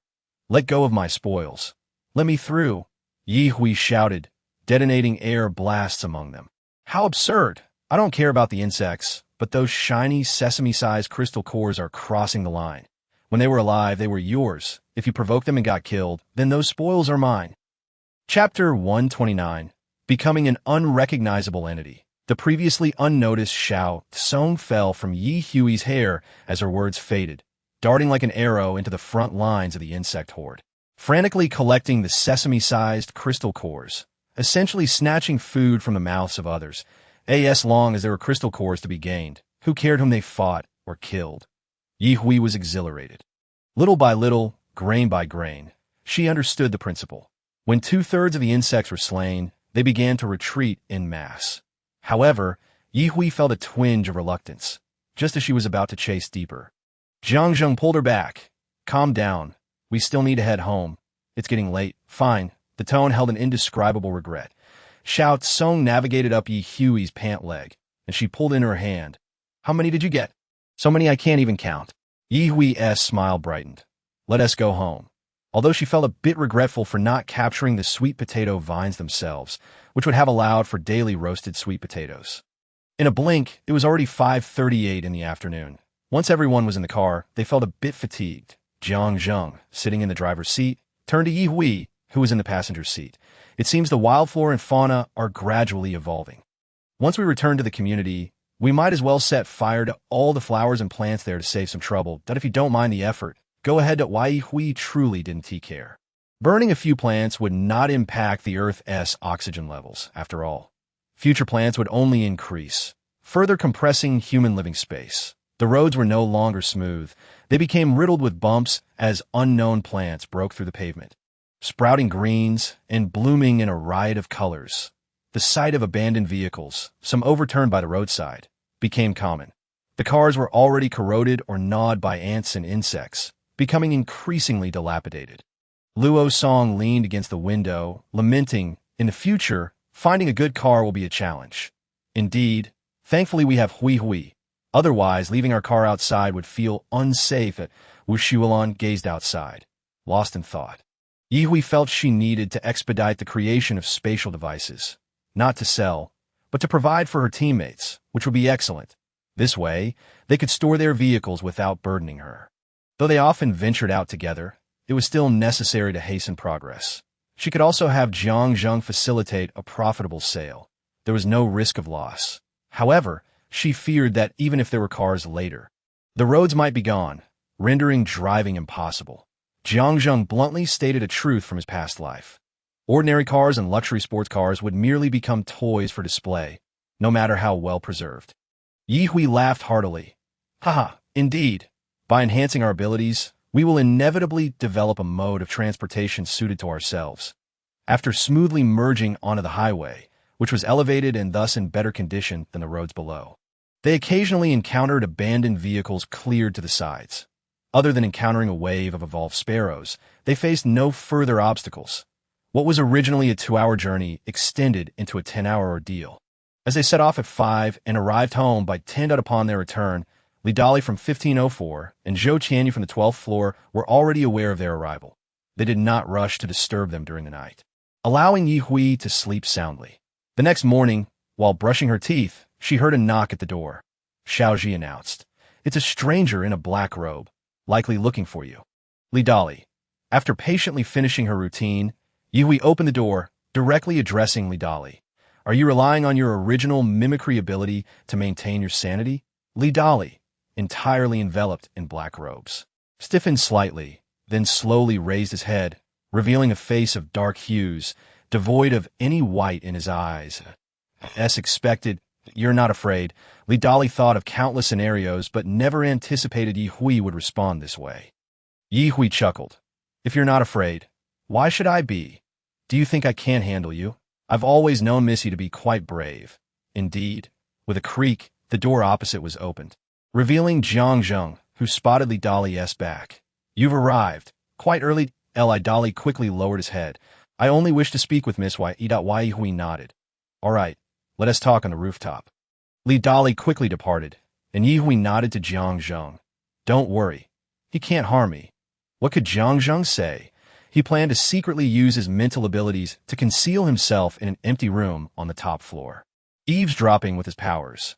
Let go of my spoils. Let me through, Ye Hui shouted, detonating air blasts among them. How absurd! I don't care about the insects, but those shiny sesame-sized crystal cores are crossing the line. When they were alive, they were yours. If you provoked them and got killed, then those spoils are mine. Chapter 129. Becoming an unrecognizable entity. The previously unnoticed Xiao Tsong fell from Ye Hui's hair as her words faded, darting like an arrow into the front lines of the insect horde, frantically collecting the sesame-sized crystal cores, essentially snatching food from the mouths of others. As long as there were crystal cores to be gained, who cared whom they fought or killed? Ye Hui was exhilarated. Little by little, grain by grain, she understood the principle. When 2/3 of the insects were slain, they began to retreat en masse. However, Ye Hui felt a twinge of reluctance, just as she was about to chase deeper. Zhang pulled her back. Calm down. We still need to head home. It's getting late. Fine. The tone held an indescribable regret. Xiao Tsong navigated up Ye Hui's pant leg, and she pulled in her hand. How many did you get? So many I can't even count. Ye Hui's smile brightened. Let us go home. Although she felt a bit regretful for not capturing the sweet potato vines themselves, which would have allowed for daily roasted sweet potatoes. In a blink, it was already 5:38 in the afternoon. Once everyone was in the car, they felt a bit fatigued. Zhang, sitting in the driver's seat, turned to Ye Hui, who was in the passenger seat. It seems the wild flora and fauna are gradually evolving. Once we return to the community, we might as well set fire to all the flowers and plants there to save some trouble. That if you don't mind the effort, go ahead. Ye Hui truly didn't care. Burning a few plants would not impact the Earth's oxygen levels, after all. Future plants would only increase, further compressing human living space. The roads were no longer smooth. They became riddled with bumps as unknown plants broke through the pavement, sprouting greens and blooming in a riot of colors. The sight of abandoned vehicles, some overturned by the roadside, became common. The cars were already corroded or gnawed by ants and insects, becoming increasingly dilapidated. Luo Song leaned against the window, lamenting, in the future, finding a good car will be a challenge. Indeed, thankfully we have Hui. Otherwise, leaving our car outside would feel unsafe. Wu Shualon gazed outside, lost in thought. Ye Hui felt she needed to expedite the creation of spatial devices, not to sell, but to provide for her teammates, which would be excellent. This way, they could store their vehicles without burdening her. Though they often ventured out together, it was still necessary to hasten progress. She could also have Zhang facilitate a profitable sale. There was no risk of loss. However, she feared that even if there were cars later, the roads might be gone, rendering driving impossible. Zhang bluntly stated a truth from his past life. Ordinary cars and luxury sports cars would merely become toys for display, no matter how well preserved. Ye Hui laughed heartily. Haha, indeed. By enhancing our abilities, we will inevitably develop a mode of transportation suited to ourselves. After smoothly merging onto the highway, which was elevated and thus in better condition than the roads below, they occasionally encountered abandoned vehicles cleared to the sides. Other than encountering a wave of evolved sparrows, they faced no further obstacles. What was originally a 2-hour journey extended into a 10-hour ordeal. As they set off at 5 and arrived home by 10 upon their return, Li Dali from 1504 and Zhou Qianyu from the 12th floor were already aware of their arrival. They did not rush to disturb them during the night, allowing Ye Hui to sleep soundly. The next morning, while brushing her teeth, she heard a knock at the door. Xiaoji announced, "It's a stranger in a black robe, likely looking for you." Li Dali. After patiently finishing her routine, Ye Hui opened the door, directly addressing Li Dali. "Are you relying on your original mimicry ability to maintain your sanity?" Li Dali, entirely enveloped in black robes, stiffened slightly, then slowly raised his head, revealing a face of dark hues, devoid of any white in his eyes. As expected, "You're not afraid." Li Dali thought of countless scenarios but never anticipated Ye Hui would respond this way. Ye Hui chuckled. "If you're not afraid, why should I be? Do you think I can't handle you? I've always known Missy to be quite brave." Indeed, with a creak, the door opposite was opened, revealing Zhang, who spotted Li Dali's back. "You've arrived. Quite early." Li Dali quickly lowered his head. "I only wish to speak with Miss Ye. Ye Hui nodded. "All right, let us talk on the rooftop." Li Dali quickly departed, and Ye Hui nodded to Zhang. "Don't worry. He can't harm me." What could Zhang say? He planned to secretly use his mental abilities to conceal himself in an empty room on the top floor, eavesdropping with his powers.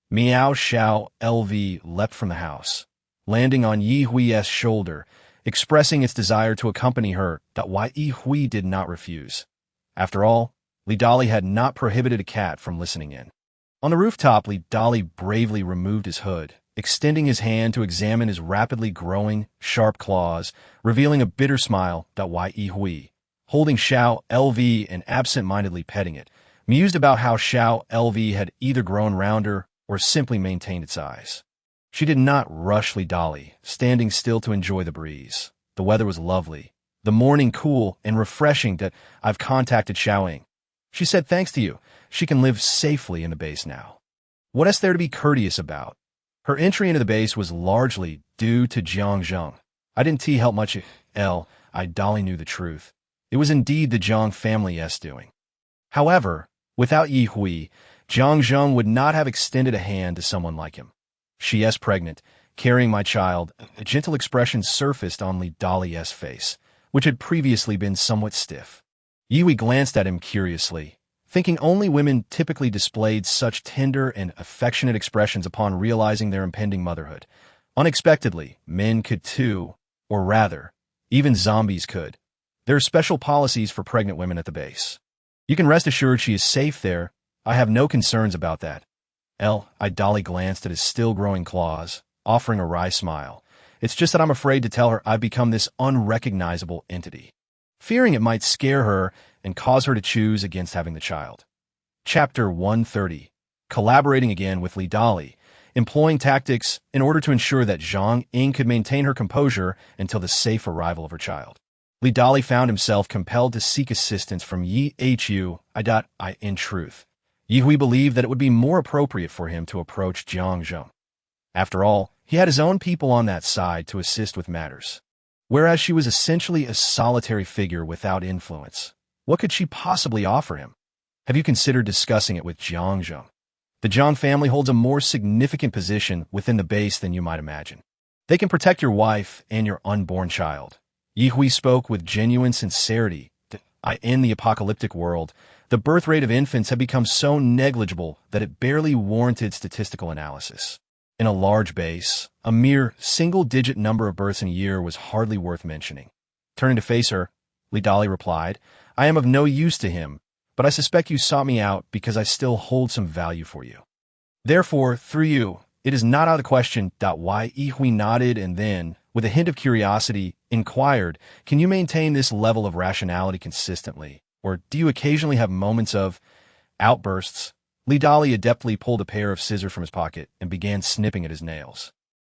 Miao Xiao LV leapt from the house, landing on Ye Hui's shoulder, expressing its desire to accompany her. Ye Hui did not refuse. After all, Li Dali had not prohibited a cat from listening in. On the rooftop, Li Dali bravely removed his hood, extending his hand to examine his rapidly growing, sharp claws, revealing a bitter smile. Ye Hui, holding Xiao LV and absent-mindedly petting it, mused about how Xiao LV had either grown rounder or simply maintained its size. She did not rush Li Dali, standing still to enjoy the breeze. The weather was lovely, the morning cool and refreshing. "I've contacted Xiaoying. She said thanks to you, she can live safely in the base now. What is there to be courteous about?" Her entry into the base was largely due to Zhang. I didn't help much. I Dali knew the truth. It was indeed the Zhang family's doing. However, without Ye Hui, Zhang would not have extended a hand to someone like him. "She is pregnant, carrying my child." A gentle expression surfaced on Li Dali's face, which had previously been somewhat stiff. Ye Hui glanced at him curiously, thinking only women typically displayed such tender and affectionate expressions upon realizing their impending motherhood. Unexpectedly, men could too, or rather, even zombies could. There are special policies for pregnant women at the base. You can rest assured she is safe there. I have no concerns about that. Dali glanced at his still-growing claws, offering a wry smile. "It's just that I'm afraid to tell her I've become this unrecognizable entity, fearing it might scare her and cause her to choose against having the child." Chapter 130. Collaborating again with Li Dali, employing tactics in order to ensure that Zhang Ying could maintain her composure until the safe arrival of her child. Li Dali found himself compelled to seek assistance from Ye Hui. In truth, Ye Hui believed that it would be more appropriate for him to approach Zhang. After all, he had his own people on that side to assist with matters, whereas she was essentially a solitary figure without influence. What could she possibly offer him? Have you considered discussing it with Zhang? The Zhang family holds a more significant position within the base than you might imagine. They can protect your wife and your unborn child. Ye Hui spoke with genuine sincerity. In the apocalyptic world, The birth rate of infants had become so negligible that it barely warranted statistical analysis. In a large base, a mere single-digit number of births in a year was hardly worth mentioning. Turning to face her, Lidali replied, "I am of no use to him, but I suspect you sought me out because I still hold some value for you. Therefore, through you, it is not out of the question.Ye nodded and then, with a hint of curiosity, inquired, can you maintain this level of rationality consistently, or do you occasionally have moments of outbursts?" Lidali adeptly pulled a pair of scissors from his pocket and began snipping at his nails.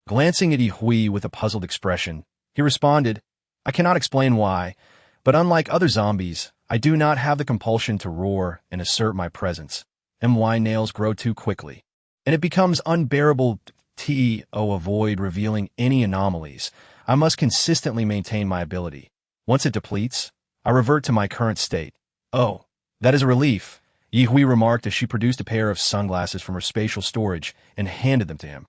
Glancing at Ye with a puzzled expression, he responded, "I cannot explain why, but unlike other zombies, I do not have the compulsion to roar and assert my presence. My nails grow too quickly, and it becomes unbearable to avoid revealing any anomalies. I must consistently maintain my ability. Once it depletes, I revert to my current state." "Oh, that is a relief," Ye remarked as she produced a pair of sunglasses from her spatial storage and handed them to him.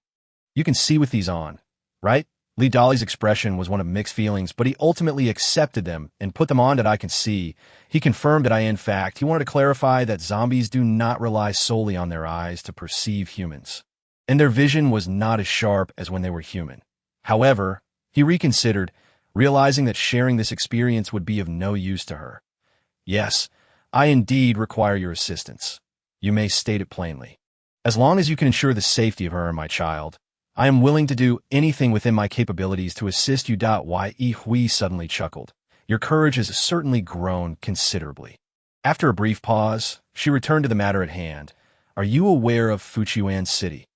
"You can see with these on, right?" Lidali's expression was one of mixed feelings, but he ultimately accepted them and put them on that I can see. He confirmed that in fact, he wanted to clarify that zombies do not rely solely on their eyes to perceive humans, and their vision was not as sharp as when they were human. However, he reconsidered, realizing that sharing this experience would be of no use to her. "Yes, I indeed require your assistance. You may state it plainly. As long as you can ensure the safety of her and my child, I am willing to do anything within my capabilities to assist you.Ye suddenly chuckled. "Your courage has certainly grown considerably." After a brief pause, she returned to the matter at hand. "Are you aware of Fujian City?"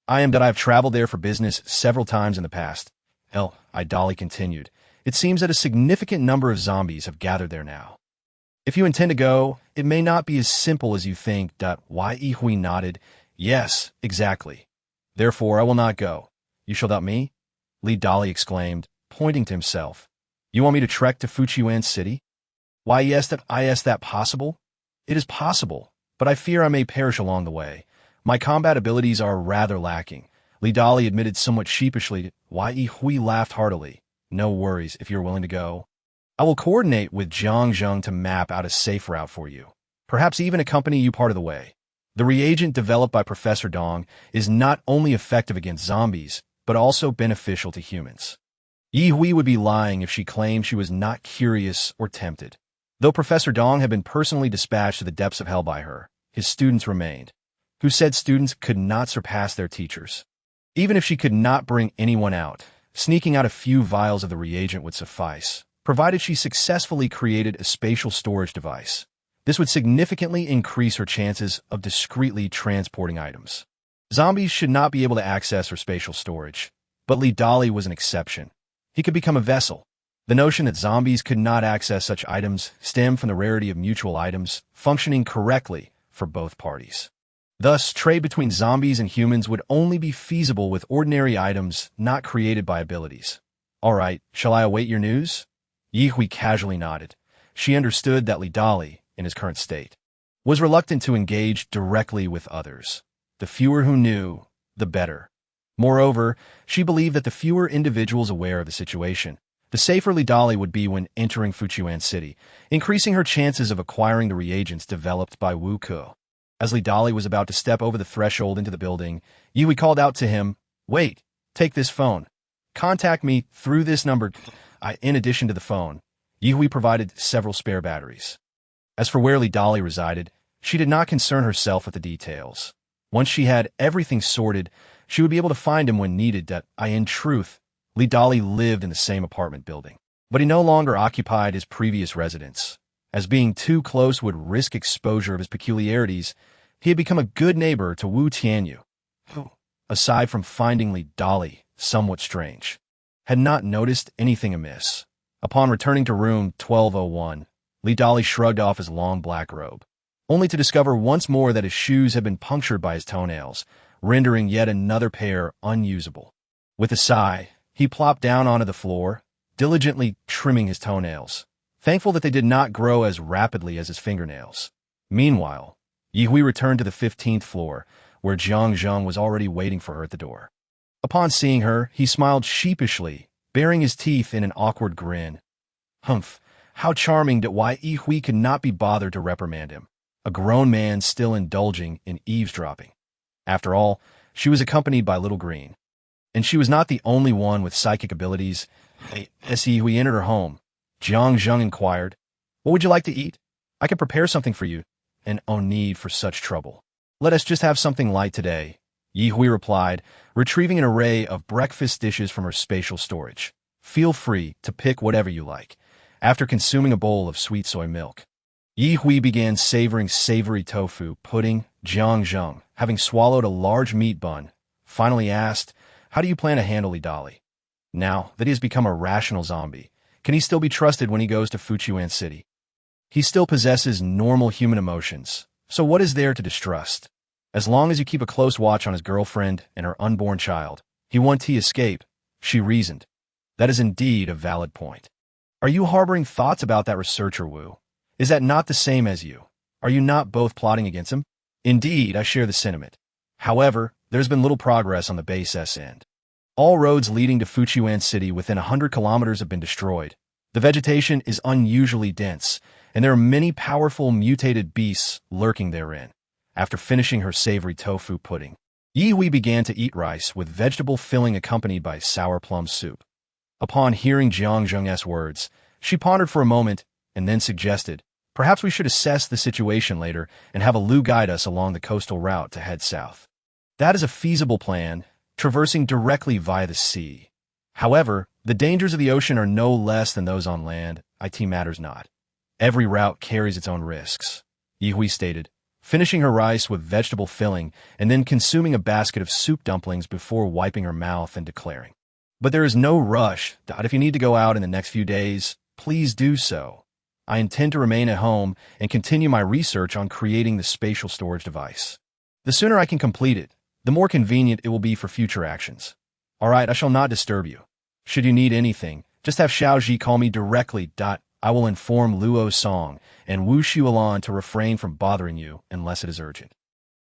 "I have traveled there for business several times in the past." Idali continued. "It seems that a significant number of zombies have gathered there now. If you intend to go, it may not be as simple as you think." Ye nodded. "Yes, exactly. Therefore, I will not go." "You shall doubt me?" Lidali exclaimed, pointing to himself. "You want me to trek to Fujian City?" "Why, yes, that possible?" "It is possible, but I fear I may perish along the way. My combat abilities are rather lacking," Lidali admitted somewhat sheepishly. Ye laughed heartily. "No worries if you're willing to go. I will coordinate with Zhang to map out a safe route for you, perhaps even accompany you part of the way. The reagent developed by Professor Dong is not only effective against zombies, but also beneficial to humans." Ye would be lying if she claimed she was not curious or tempted. Though Professor Dong had been personally dispatched to the depths of hell by her, his students remained, who said students could not surpass their teachers. Even if she could not bring anyone out, sneaking out a few vials of the reagent would suffice, provided she successfully created a spatial storage device. This would significantly increase her chances of discreetly transporting items. Zombies should not be able to access her spatial storage, but Lidali was an exception. He could become a vessel. The notion that zombies could not access such items stemmed from the rarity of mutual items functioning correctly for both parties. Thus, trade between zombies and humans would only be feasible with ordinary items not created by abilities. "All right, shall I await your news?" Ye casually nodded. She understood that Lidali, in his current state, was reluctant to engage directly with others. The fewer who knew, the better. Moreover, she believed that the fewer individuals aware of the situation, the safer Lidali would be when entering Fujian City, increasing her chances of acquiring the reagents developed by Wu Ke. As Lidali was about to step over the threshold into the building, Ye called out to him, "Wait, take this phone. Contact me through this number." In addition to the phone, Ye provided several spare batteries. As for where Lidali resided, she did not concern herself with the details. Once she had everything sorted, she would be able to find him when needed. In truth, Lidali lived in the same apartment building, but he no longer occupied his previous residence. As being too close would risk exposure of his peculiarities, he had become a good neighbor to Wu Tianyu, who, aside from finding Lidali somewhat strange, had not noticed anything amiss. Upon returning to room 1201, Lidali shrugged off his long black robe, only to discover once more that his shoes had been punctured by his toenails, rendering yet another pair unusable. With a sigh, he plopped down onto the floor, diligently trimming his toenails, thankful that they did not grow as rapidly as his fingernails. Meanwhile, Ye returned to the 15th floor, where Zhang was already waiting for her at the door. Upon seeing her, he smiled sheepishly, baring his teeth in an awkward grin. Humph, how charming that Ye could not be bothered to reprimand him. a grown man still indulging in eavesdropping. After all, she was accompanied by Little Green. And she was not the only one with psychic abilities. As we entered her home, Jiang Zheng inquired, "What would you like to eat? I can prepare something for you." And no need for such trouble. "Let us just have something light today," Ye Hui replied, retrieving an array of breakfast dishes from her spatial storage. "Feel free to pick whatever you like." After consuming a bowl of sweet soy milk, Ye Hui began savoring savory tofu pudding. Jiang Zheng, having swallowed a large meat bun, finally asked, "How do you plan to handle Li Dali? Now that he has become a rational zombie, can he still be trusted when he goes to Fuchuan City? He still possesses normal human emotions, so what is there to distrust? As long as you keep a close watch on his girlfriend and her unborn child, he won't escape," she reasoned. "That is indeed a valid point. Are you harboring thoughts about that researcher, Wu? Is that not the same as you? Are you not both plotting against him?" "Indeed, I share the sentiment. However, there's been little progress on the base S end. All roads leading to Fuchuan City within 100 kilometers have been destroyed. The vegetation is unusually dense, and there are many powerful mutated beasts lurking therein." After finishing her savory tofu pudding, Ye Hui began to eat rice with vegetable filling accompanied by sour plum soup. Upon hearing Jiang Zheng's words, she pondered for a moment and then suggested, "Perhaps we should assess the situation later and have a Lu guide us along the coastal route to head south." "That is a feasible plan, traversing directly via the sea. However, the dangers of the ocean are no less than those on land. It matters not. Every route carries its own risks," Ye Hui stated, finishing her rice with vegetable filling and then consuming a basket of soup dumplings before wiping her mouth and declaring, "But there is no rush. If you need to go out in the next few days, please do so. I intend to remain at home and continue my research on creating the spatial storage device. The sooner I can complete it, the more convenient it will be for future actions. All right, I shall not disturb you. Should you need anything, just have Xiaoji call me directly. I will inform Luo Song and Wu Xuelan to refrain from bothering you unless it is urgent."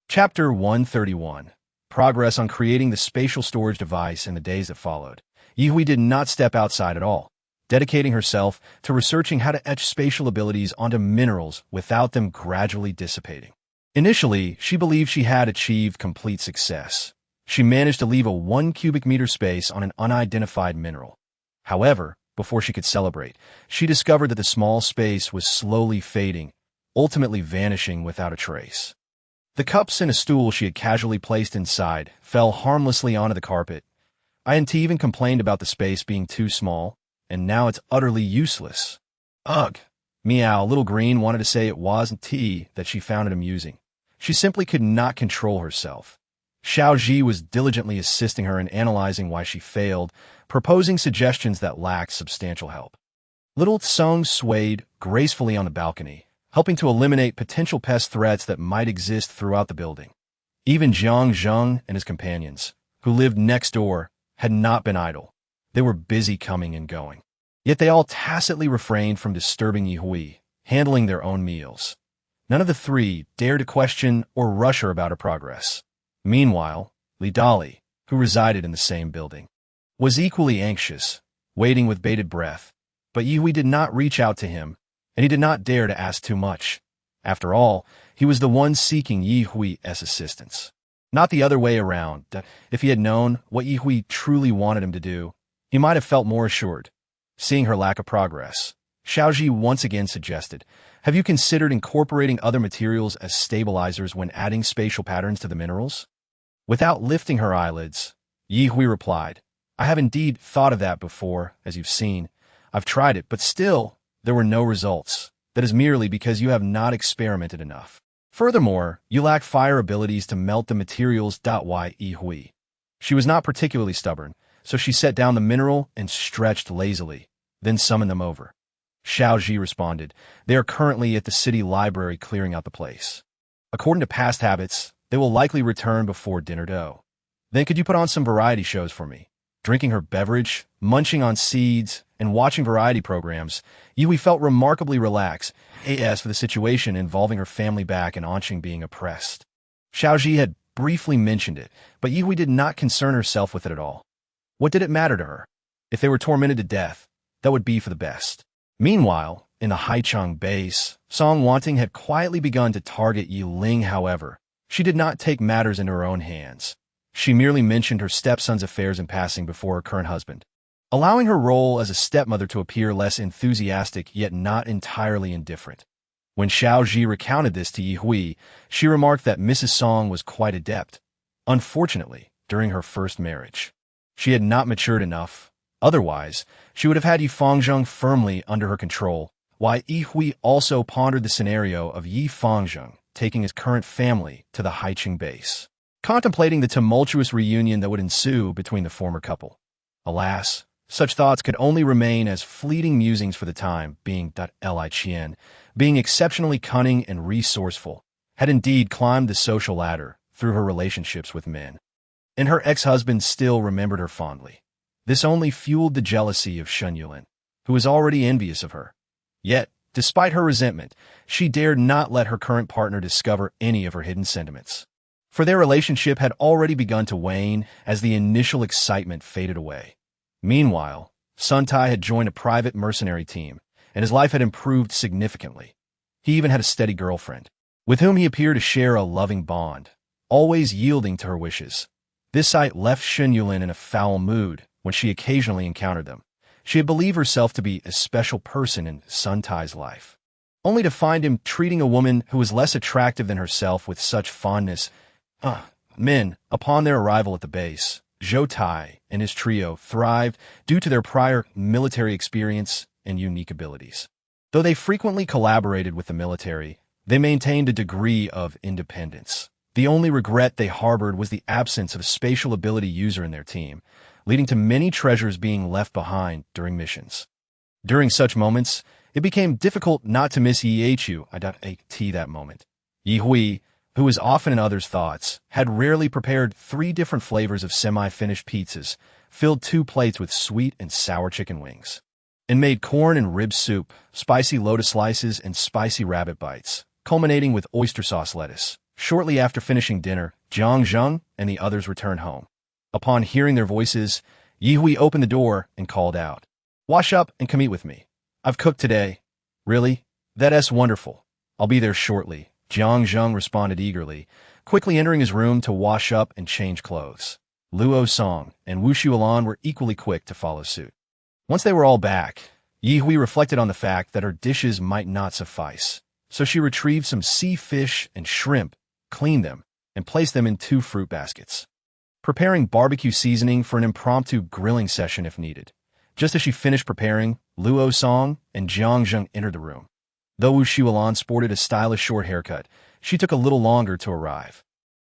Chapter 131. Progress on creating the spatial storage device in the days that followed. Ye Hui did not step outside at all, dedicating herself to researching how to etch spatial abilities onto minerals without them gradually dissipating. Initially, she believed she had achieved complete success. She managed to leave a 1 cubic meter space on an unidentified mineral. However, before she could celebrate, she discovered that the small space was slowly fading, ultimately vanishing without a trace. The cups and a stool she had casually placed inside fell harmlessly onto the carpet. INT even complained about the space being too small, and now it's utterly useless. Ugh! Meow, Little Green wanted to say it wasn't tea that she found it amusing. She simply could not control herself. Xiaoji was diligently assisting her in analyzing why she failed, proposing suggestions that lacked substantial help. Little Tsung swayed gracefully on the balcony, helping to eliminate potential pest threats that might exist throughout the building. Even Jiang Zheng and his companions, who lived next door, had not been idle. They were busy coming and going. Yet they all tacitly refrained from disturbing Ye Hui, handling their own meals. None of the three dared to question or rush her about her progress. Meanwhile, Li Dali, who resided in the same building, was equally anxious, waiting with bated breath. But Ye Hui did not reach out to him, and he did not dare to ask too much. After all, he was the one seeking Ye Hui's assistance, not the other way around. If he had known what Ye Hui truly wanted him to do, he might have felt more assured. Seeing her lack of progress, Xiaoji once again suggested, "Have you considered incorporating other materials as stabilizers when adding spatial patterns to the minerals?" Without lifting her eyelids, Ye Hui replied, "I have indeed thought of that before, as you've seen. I've tried it, but still, there were no results. That is merely because you have not experimented enough. Furthermore, you lack fire abilities to melt the materials. Ye Hui. She was not particularly stubborn, so she set down the mineral and stretched lazily, then summoned them over. Xiaoji responded, "They are currently at the city library clearing out the place. According to past habits, they will likely return before dinner dough. Then could you put on some variety shows for me?" Drinking her beverage, munching on seeds, and watching variety programs, Ye Hui felt remarkably relaxed, as for the situation involving her family back and Anqing being oppressed. Xiaoji had briefly mentioned it, but Ye Hui did not concern herself with it at all. What did it matter to her? If they were tormented to death, that would be for the best. Meanwhile, In the Haichang base, Song Wanting had quietly begun to target Yi Ling. However, she did not take matters into her own hands. She merely mentioned her stepson's affairs in passing before her current husband, allowing her role as a stepmother to appear less enthusiastic yet not entirely indifferent. When Xiaoji recounted this to Yi Hui, she remarked that Mrs. Song was quite adept. Unfortunately, during her first marriage, she had not matured enough. Otherwise, she would have had Yi Fangzheng firmly under her control, while Yi Hui also pondered the scenario of Yi Fangzheng taking his current family to the Haicheng base, contemplating the tumultuous reunion that would ensue between the former couple. Alas, such thoughts could only remain as fleeting musings for the time being. Li Qian, being exceptionally cunning and resourceful, had indeed climbed the social ladder through her relationships with men, and her ex-husband still remembered her fondly. This only fueled the jealousy of Shen Yulin, who was already envious of her. Yet, despite her resentment, she dared not let her current partner discover any of her hidden sentiments, for their relationship had already begun to wane as the initial excitement faded away. Meanwhile, Sun Tai had joined a private mercenary team, and his life had improved significantly. He even had a steady girlfriend, with whom he appeared to share a loving bond, always yielding to her wishes. This sight left Shen Yulin in a foul mood when she occasionally encountered them. She had believed herself to be a special person in Sun Tai's life, only to find him treating a woman who was less attractive than herself with such fondness. Men, upon their arrival at the base, Zhou Tai and his trio thrived due to their prior military experience and unique abilities. Though they frequently collaborated with the military, they maintained a degree of independence. The only regret they harbored was the absence of a spatial ability user in their team, leading to many treasures being left behind during missions. During such moments, it became difficult not to miss Yehu at that moment. Yi Hui, who was often in others' thoughts, had rarely prepared 3 different flavors of semi-finished pizzas, filled 2 plates with sweet and sour chicken wings, and made corn and rib soup, spicy lotus slices, and spicy rabbit bites, culminating with oyster sauce lettuce. Shortly after finishing dinner, Jiang Zheng and the others returned home. Upon hearing their voices, Yi Hui opened the door and called out, "Wash up and come eat with me. I've cooked today." "Really? That's wonderful. I'll be there shortly," Jiang Zheng responded eagerly, quickly entering his room to wash up and change clothes. Luo Song and Wu Xuelan were equally quick to follow suit. Once they were all back, Yi Hui reflected on the fact that her dishes might not suffice, so she retrieved some sea fish and shrimp, cleaned them, and placed them in 2 fruit baskets, preparing barbecue seasoning for an impromptu grilling session if needed. Just as she finished preparing, Luo Song and Jiang Zheng entered the room. Though Wu Xuelan sported a stylish short haircut, she took a little longer to arrive.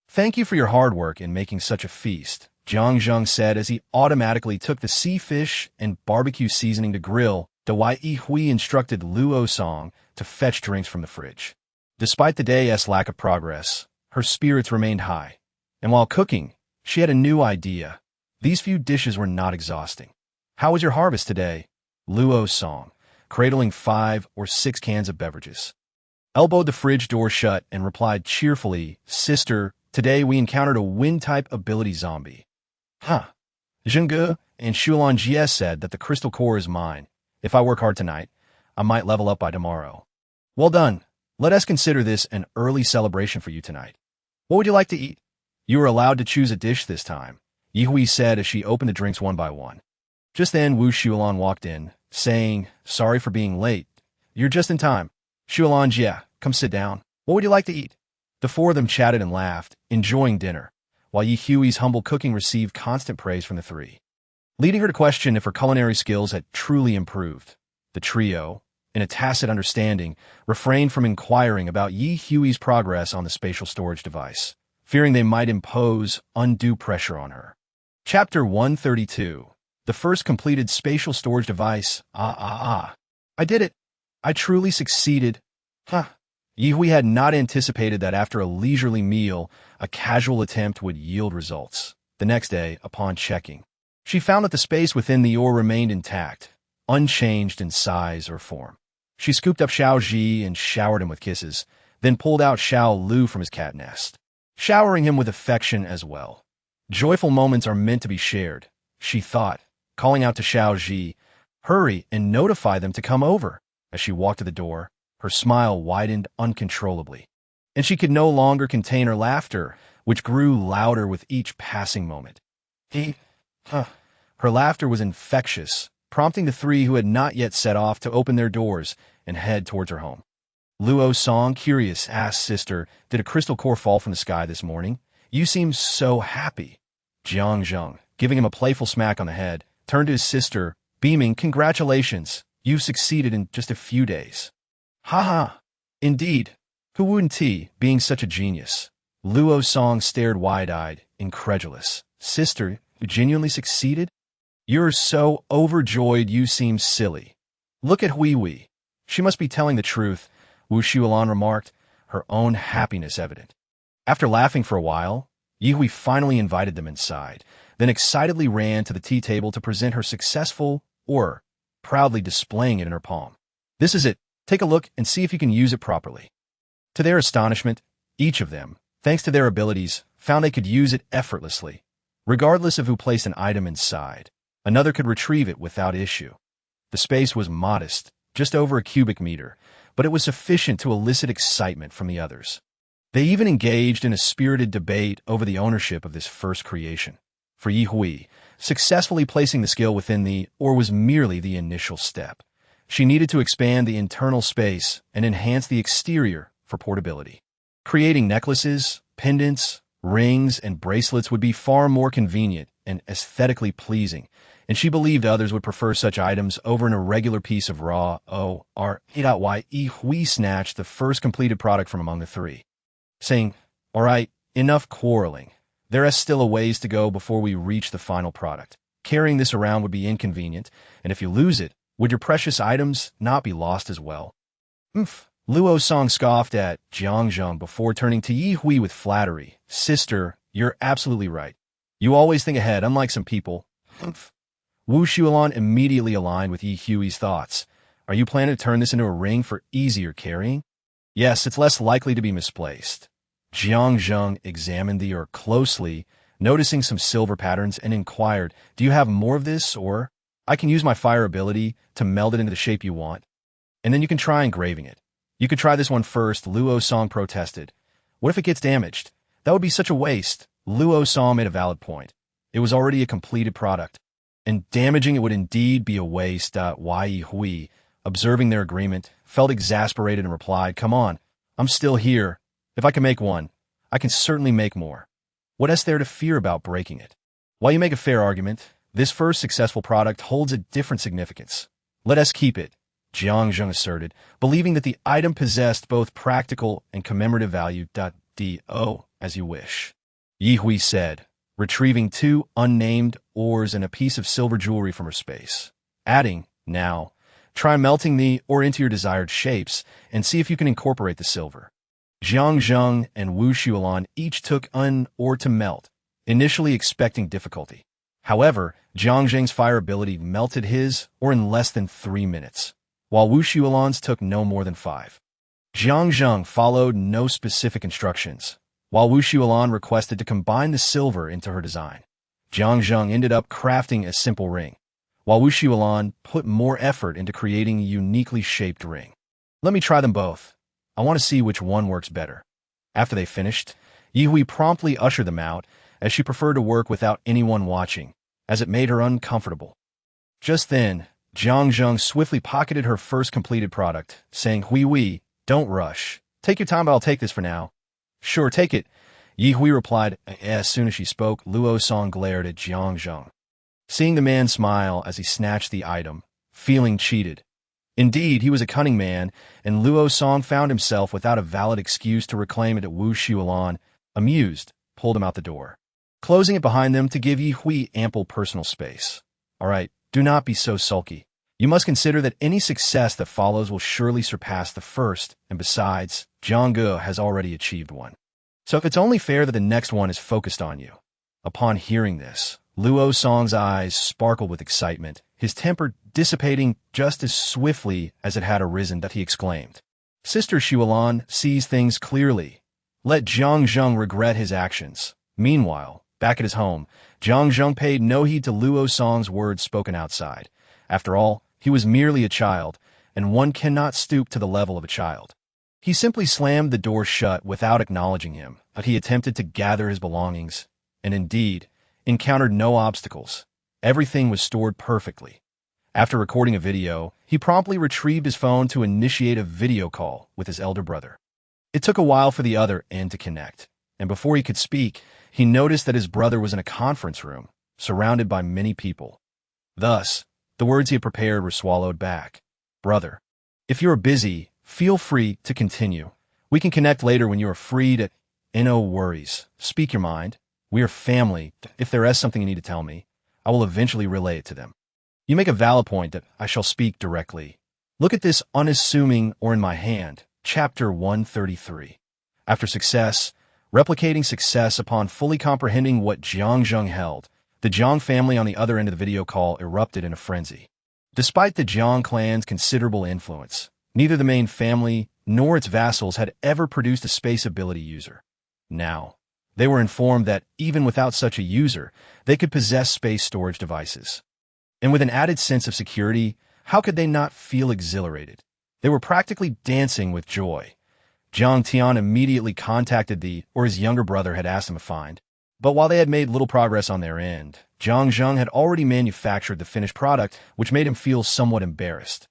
"Thank you for your hard work in making such a feast," Jiang Zheng said as he automatically took the sea fish and barbecue seasoning to grill, while Yi Hui instructed Luo Song to fetch drinks from the fridge. Despite the day's lack of progress, her spirits remained high, and while cooking, she had a new idea. These few dishes were not exhausting. "How was your harvest today?" Luo Song, cradling 5 or 6 cans of beverages, elbowed the fridge door shut and replied cheerfully, "Sister, today we encountered a wind-type ability zombie." Zhengge and Xuelan said that the crystal core is mine. If I work hard tonight, I might level up by tomorrow. "Well done. Let us consider this an early celebration for you tonight. What would you like to eat?" "You are allowed to choose a dish this time," Yi Hui said as she opened the drinks one by one. Just then, Wu Xuelan walked in, saying, "Sorry for being late. You're just in time. Xuelan, come sit down. What would you like to eat?" The 4 of them chatted and laughed, enjoying dinner, while Yi Hui's humble cooking received constant praise from the 3, leading her to question if her culinary skills had truly improved. The trio, in a tacit understanding, refrained from inquiring about Yi Hui's progress on the spatial storage device, fearing they might impose undue pressure on her. Chapter 132. The first completed spatial storage device. I did it. I truly succeeded. Yi Hui had not anticipated that after a leisurely meal, a casual attempt would yield results. The next day, upon checking, she found that the space within the ore remained intact, unchanged in size or form. She scooped up Xiao Ji and showered him with kisses, then pulled out Xiao Lu from his cat nest, showering him with affection as well. Joyful moments are meant to be shared, she thought, calling out to Xiao Ji, "Hurry and notify them to come over." As she walked to the door, her smile widened uncontrollably, and she could no longer contain her laughter, which grew louder with each passing moment. Her laughter was infectious, prompting the three who had not yet set off to open their doors and head towards her home. Luo Song, curious, asked Sister, "Did a crystal core fall from the sky this morning? You seem so happy." Jiang Zheng, giving him a playful smack on the head, turned to his sister, beaming, "Congratulations, you've succeeded in just a few days." "Ha ha, indeed. Who wouldn't he, being such a genius?" Luo Song stared wide-eyed, incredulous. "Sister, you genuinely succeeded? You're so overjoyed you seem silly. Look at Hui. She must be telling the truth," Wu Xuelan remarked, her own happiness evident. After laughing for a while, Yi finally invited them inside, then excitedly ran to the tea table to present her successful order, proudly displaying it in her palm. "This is it. Take a look and see if you can use it properly." To their astonishment, each of them, thanks to their abilities, found they could use it effortlessly. Regardless of who placed an item inside, another could retrieve it without issue. The space was modest, just over a cubic meter, but it was sufficient to elicit excitement from the others. They even engaged in a spirited debate over the ownership of this first creation. For Yi Hui, successfully placing the skill within the or was merely the initial step. She needed to expand the internal space and enhance the exterior for portability. Creating necklaces, pendants, rings, and bracelets would be far more convenient and aesthetically pleasing, and she believed others would prefer such items over an irregular piece of raw Yi Hui snatched the first completed product from among the three, saying, "All right, enough quarreling. There is still a ways to go before we reach the final product. Carrying this around would be inconvenient, and if you lose it, would your precious items not be lost as well?" Luo Song scoffed at Jiang Zheng before turning to Yi Hui with flattery. "Sister, you're absolutely right. You always think ahead, unlike some people." Wu Xuelan immediately aligned with Yi Hui's thoughts. "Are you planning to turn this into a ring for easier carrying?" "Yes, it's less likely to be misplaced." Jiang Zheng examined the closely, noticing some silver patterns, and inquired, "Do you have more of this, or I can use my fire ability to meld it into the shape you want, and then you can try engraving it." "You could try this one first," Luo Song protested. "What if it gets damaged? That would be such a waste." Luo Song made a valid point. It was already a completed product, and damaging it would indeed be a waste. Yi Hui, observing their agreement, felt exasperated and replied, "Come on, I'm still here. If I can make one, I can certainly make more. What is there to fear about breaking it?" "While you make a fair argument, this first successful product holds a different significance. Let us keep it," Jiang Zheng asserted, believing that the item possessed both practical and commemorative value. "Do as you wish," Yi Hui said, retrieving 2 unnamed ores and a piece of silver jewelry from her space, adding, "Now, try melting the ore into your desired shapes and see if you can incorporate the silver." Jiang Zheng and Wu Xuelan each took an ore to melt, initially expecting difficulty. However, Jiang Zheng's fire ability melted his ore in less than 3 minutes, while Wu Xuelan's took no more than 5. Jiang Zheng followed no specific instructions, while Wu Xuelan requested to combine the silver into her design. Jiang Zheng ended up crafting a simple ring, while Wu Xuelan put more effort into creating a uniquely shaped ring. "Let me try them both. I want to see which one works better." After they finished, Yi Hui promptly ushered them out, as she preferred to work without anyone watching, as it made her uncomfortable. Just then, Jiang Zheng swiftly pocketed her first completed product, saying, "Hui, don't rush. Take your time, but I'll take this for now." "Sure, take it," Yi Hui replied. As soon as she spoke, Luo Song glared at Jiang Zheng, seeing the man smile as he snatched the item, feeling cheated. Indeed, he was a cunning man, and Luo Song found himself without a valid excuse to reclaim it at Wu Xuelan, amused, pulled him out the door, closing it behind them to give Yi Hui ample personal space. "All right, do not be so sulky. You must consider that any success that follows will surely surpass the first, and besides, Zhang Ge has already achieved one. So it's only fair that the next one is focused on you." Upon hearing this, Luo Song's eyes sparkled with excitement, his temper dissipating just as swiftly as it had arisen, that he exclaimed, "Sister Xuelan sees things clearly. Let Jiang Zheng regret his actions." Meanwhile, back at his home, Jiang Zheng paid no heed to Luo Song's words spoken outside. After all, he was merely a child, and one cannot stoop to the level of a child. He simply slammed the door shut without acknowledging him, but he attempted to gather his belongings, and indeed, encountered no obstacles. Everything was stored perfectly. After recording a video, he promptly retrieved his phone to initiate a video call with his elder brother. It took a while for the other end to connect, and before he could speak, he noticed that his brother was in a conference room, surrounded by many people. Thus, the words he had prepared were swallowed back. "Brother, if you are busy, feel free to continue. We can connect later when you are free to... No worries. Speak your mind. We are family. If there is something you need to tell me, I will eventually relay it to them. You make a valid point that I shall speak directly. Look at this unassuming or in my hand, chapter 133. After success, replicating success upon fully comprehending what Jiang held, the Jiang family on the other end of the video call erupted in a frenzy. Despite the Jiang clan's considerable influence, neither the main family nor its vassals had ever produced a space ability user. Now, they were informed that, even without such a user, they could possess space storage devices. And with an added sense of security, how could they not feel exhilarated? They were practically dancing with joy. Jiang Tian immediately contacted his younger brother had asked him to find. But while they had made little progress on their end, Jiang had already manufactured the finished product, which made him feel somewhat embarrassed.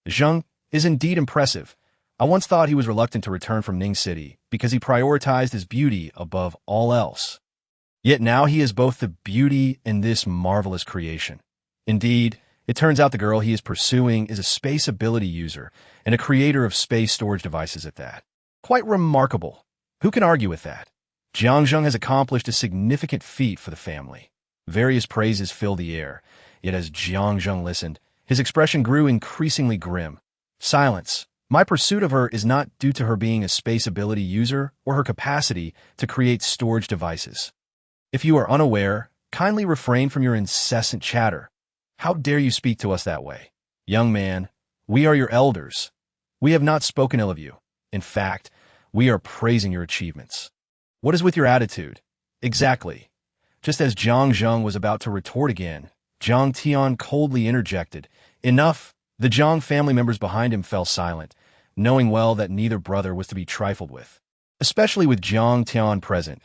Zheng is indeed impressive. I once thought he was reluctant to return from Ning City because he prioritized his beauty above all else. Yet now he is both the beauty and this marvelous creation. Indeed, it turns out the girl he is pursuing is a space ability user and a creator of space storage devices at that. Quite remarkable. Who can argue with that? Jiang has accomplished a significant feat for the family. Various praises filled the air, yet as Jiang listened, his expression grew increasingly grim. Silence. My pursuit of her is not due to her being a space ability user or her capacity to create storage devices. If you are unaware, kindly refrain from your incessant chatter. How dare you speak to us that way? Young man, we are your elders. We have not spoken ill of you. In fact, we are praising your achievements. What is with your attitude? Exactly. Just as Jiang was about to retort again, Jiang Tian coldly interjected. Enough! The Jiang family members behind him fell silent, knowing well that neither brother was to be trifled with. Especially with Jiang Tian present,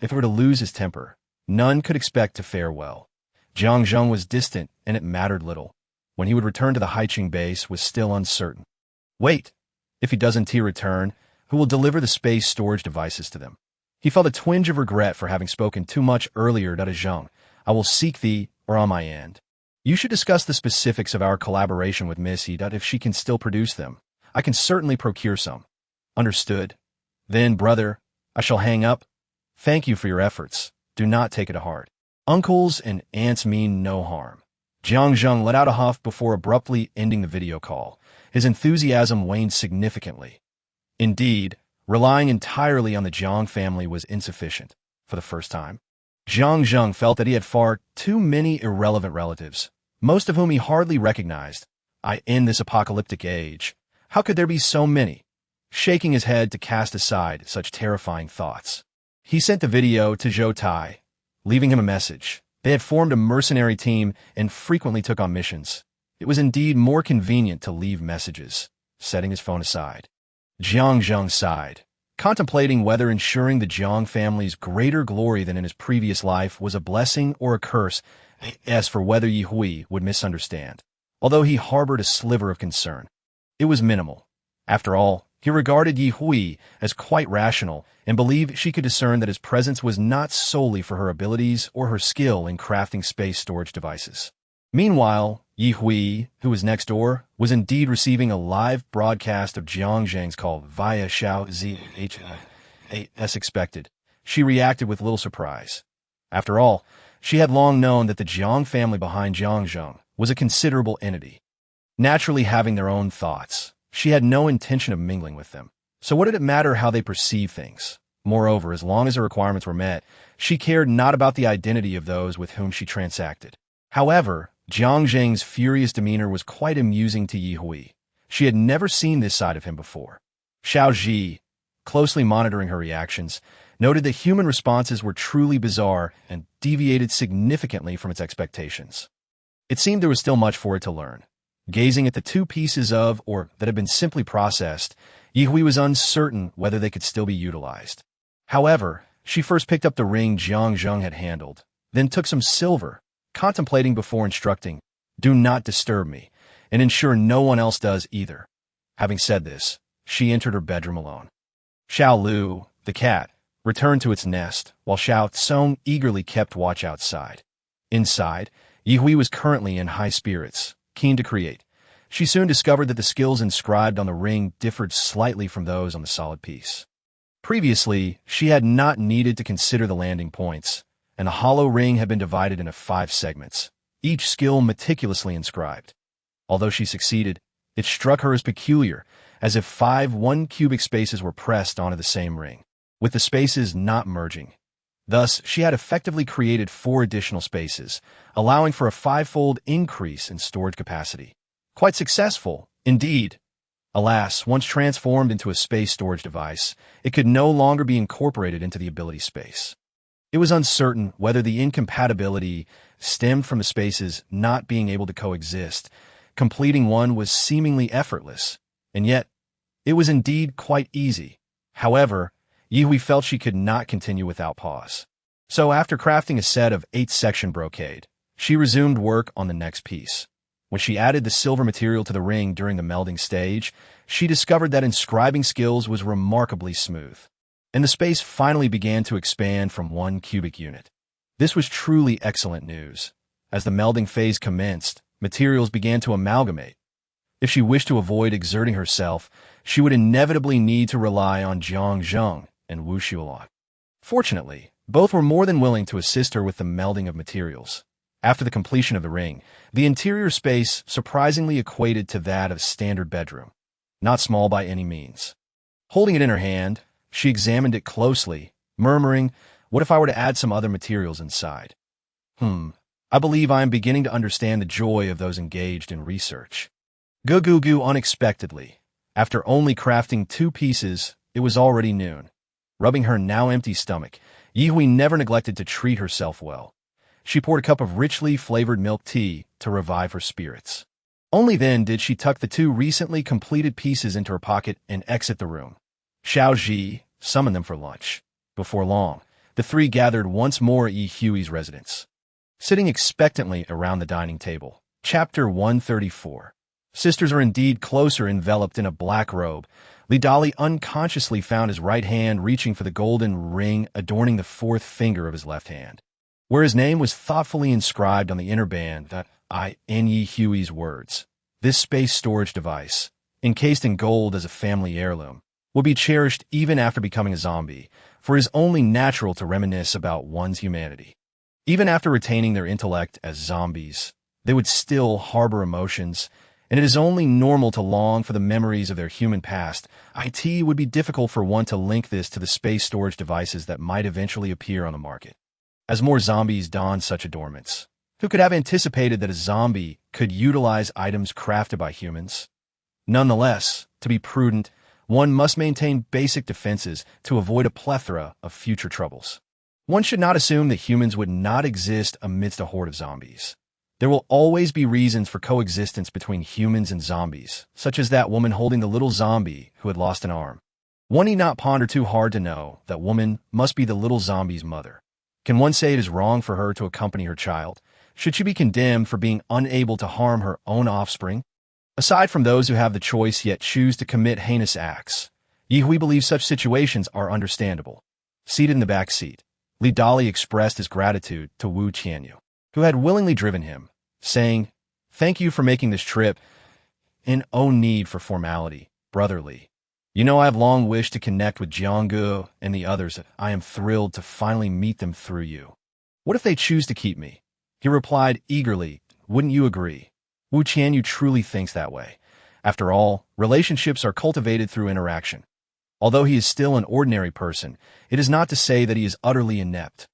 if he were to lose his temper, none could expect to fare well. Jiang was distant, and it mattered little. When he would return to the Haiqing base was still uncertain. Wait! If he doesn't return, who will deliver the space storage devices to them? He felt a twinge of regret for having spoken too much earlier to Zheng. I will seek thee, or on my end. You should discuss the specifics of our collaboration with Missy. If she can still produce them, I can certainly procure some. Understood. Then, brother, I shall hang up. Thank you for your efforts. Do not take it to heart. Uncles and aunts mean no harm. Jiang let out a huff before abruptly ending the video call. His enthusiasm waned significantly. Indeed, relying entirely on the Jiang family was insufficient. For the first time, Jiang felt that he had far too many irrelevant relatives, most of whom he hardly recognized. In this apocalyptic age, how could there be so many? Shaking his head to cast aside such terrifying thoughts, he sent the video to Zhou Tai, leaving him a message. They had formed a mercenary team and frequently took on missions. It was indeed more convenient to leave messages. Setting his phone aside, Jiang sighed, contemplating whether ensuring the Jiang family's greater glory than in his previous life was a blessing or a curse, as for whether Ye Hui would misunderstand. Although he harbored a sliver of concern, it was minimal. After all, he regarded Ye Hui as quite rational and believed she could discern that his presence was not solely for her abilities or her skill in crafting space storage devices. Meanwhile, Ye Hui, who was next door, was indeed receiving a live broadcast of Jiang's call via Xiao Zi. As expected, she reacted with little surprise. After all, she had long known that the Jiang family behind Jiang was a considerable entity. Naturally having their own thoughts, she had no intention of mingling with them. So what did it matter how they perceived things? Moreover, as long as her requirements were met, she cared not about the identity of those with whom she transacted. However, Jiang's furious demeanor was quite amusing to Ye Hui. She had never seen this side of him before. Xiao Ji, closely monitoring her reactions, noted that human responses were truly bizarre and deviated significantly from its expectations. It seemed there was still much for it to learn. Gazing at the two pieces that had been simply processed, Yihui was uncertain whether they could still be utilized. However, she first picked up the ring Jiang Zheng had handled, then took some silver, contemplating before instructing, "Do not disturb me, and ensure no one else does either." Having said this, she entered her bedroom alone. Xiao Lu, the cat, returned to its nest, while Xiao Tsong eagerly kept watch outside. Inside, Yihui was currently in high spirits, keen to create. She soon discovered that the skills inscribed on the ring differed slightly from those on the solid piece. Previously, she had not needed to consider the landing points, and the hollow ring had been divided into 5 segments, each skill meticulously inscribed. Although she succeeded, it struck her as peculiar, as if 5 one-cubic spaces were pressed onto the same ring, with the spaces not merging. Thus, she had effectively created 4 additional spaces, allowing for a 5-fold increase in storage capacity. Quite successful, indeed. Alas, once transformed into a space storage device, it could no longer be incorporated into the ability space. It was uncertain whether the incompatibility stemmed from the spaces not being able to coexist. Completing one was seemingly effortless, and yet, it was indeed quite easy. However, Yihui felt she could not continue without pause. So after crafting a set of 8-section brocade, she resumed work on the next piece. When she added the silver material to the ring during the melding stage, she discovered that inscribing skills was remarkably smooth, and the space finally began to expand from 1 cubic unit. This was truly excellent news. As the melding phase commenced, materials began to amalgamate. If she wished to avoid exerting herself, she would inevitably need to rely on Jiang Zheng and Wu Xuelong. Fortunately, both were more than willing to assist her with the melding of materials. After the completion of the ring, the interior space surprisingly equated to that of a standard bedroom, not small by any means. Holding it in her hand, she examined it closely, murmuring, "What if I were to add some other materials inside?" I believe I am beginning to understand the joy of those engaged in research. Goo unexpectedly. After only crafting 2 pieces, it was already noon. Rubbing her now empty stomach, Yihui never neglected to treat herself well. She poured a cup of richly flavored milk tea to revive her spirits. Only then did she tuck the 2 recently completed pieces into her pocket and exit the room. Xiao Ji summoned them for lunch. Before long, the 3 gathered once more at Yihui's residence. Sitting expectantly around the dining table. Chapter 134. Sisters are indeed closer enveloped in a black robe. Li Dali unconsciously found his right hand reaching for the golden ring adorning the 4th finger of his left hand, where his name was thoughtfully inscribed on the inner band that in Yihui's words. This space storage device, encased in gold as a family heirloom, will be cherished even after becoming a zombie, for it is only natural to reminisce about one's humanity. Even after retaining their intellect as zombies, they would still harbor emotions, and it is only normal to long for the memories of their human past. It would be difficult for one to link this to the space storage devices that might eventually appear on the market. As more zombies don such adornments, who could have anticipated that a zombie could utilize items crafted by humans? Nonetheless, to be prudent, one must maintain basic defenses to avoid a plethora of future troubles. One should not assume that humans would not exist amidst a horde of zombies. There will always be reasons for coexistence between humans and zombies, such as that woman holding the little zombie who had lost an arm. One need not ponder too hard to know that woman must be the little zombie's mother. Can one say it is wrong for her to accompany her child? Should she be condemned for being unable to harm her own offspring? Aside from those who have the choice yet choose to commit heinous acts, Yihui believes such situations are understandable. Seated in the back seat, Li Dali expressed his gratitude to Wu Qianyu, who had willingly driven him, saying, "Thank you for making this trip, and no need for formality, brother Li. You know I have long wished to connect with Jianggu and the others. I am thrilled to finally meet them through you. What if they choose to keep me?" He replied eagerly, "Wouldn't you agree?" Wu Qianyu truly thinks that way. After all, relationships are cultivated through interaction. Although he is still an ordinary person, it is not to say that he is utterly inept.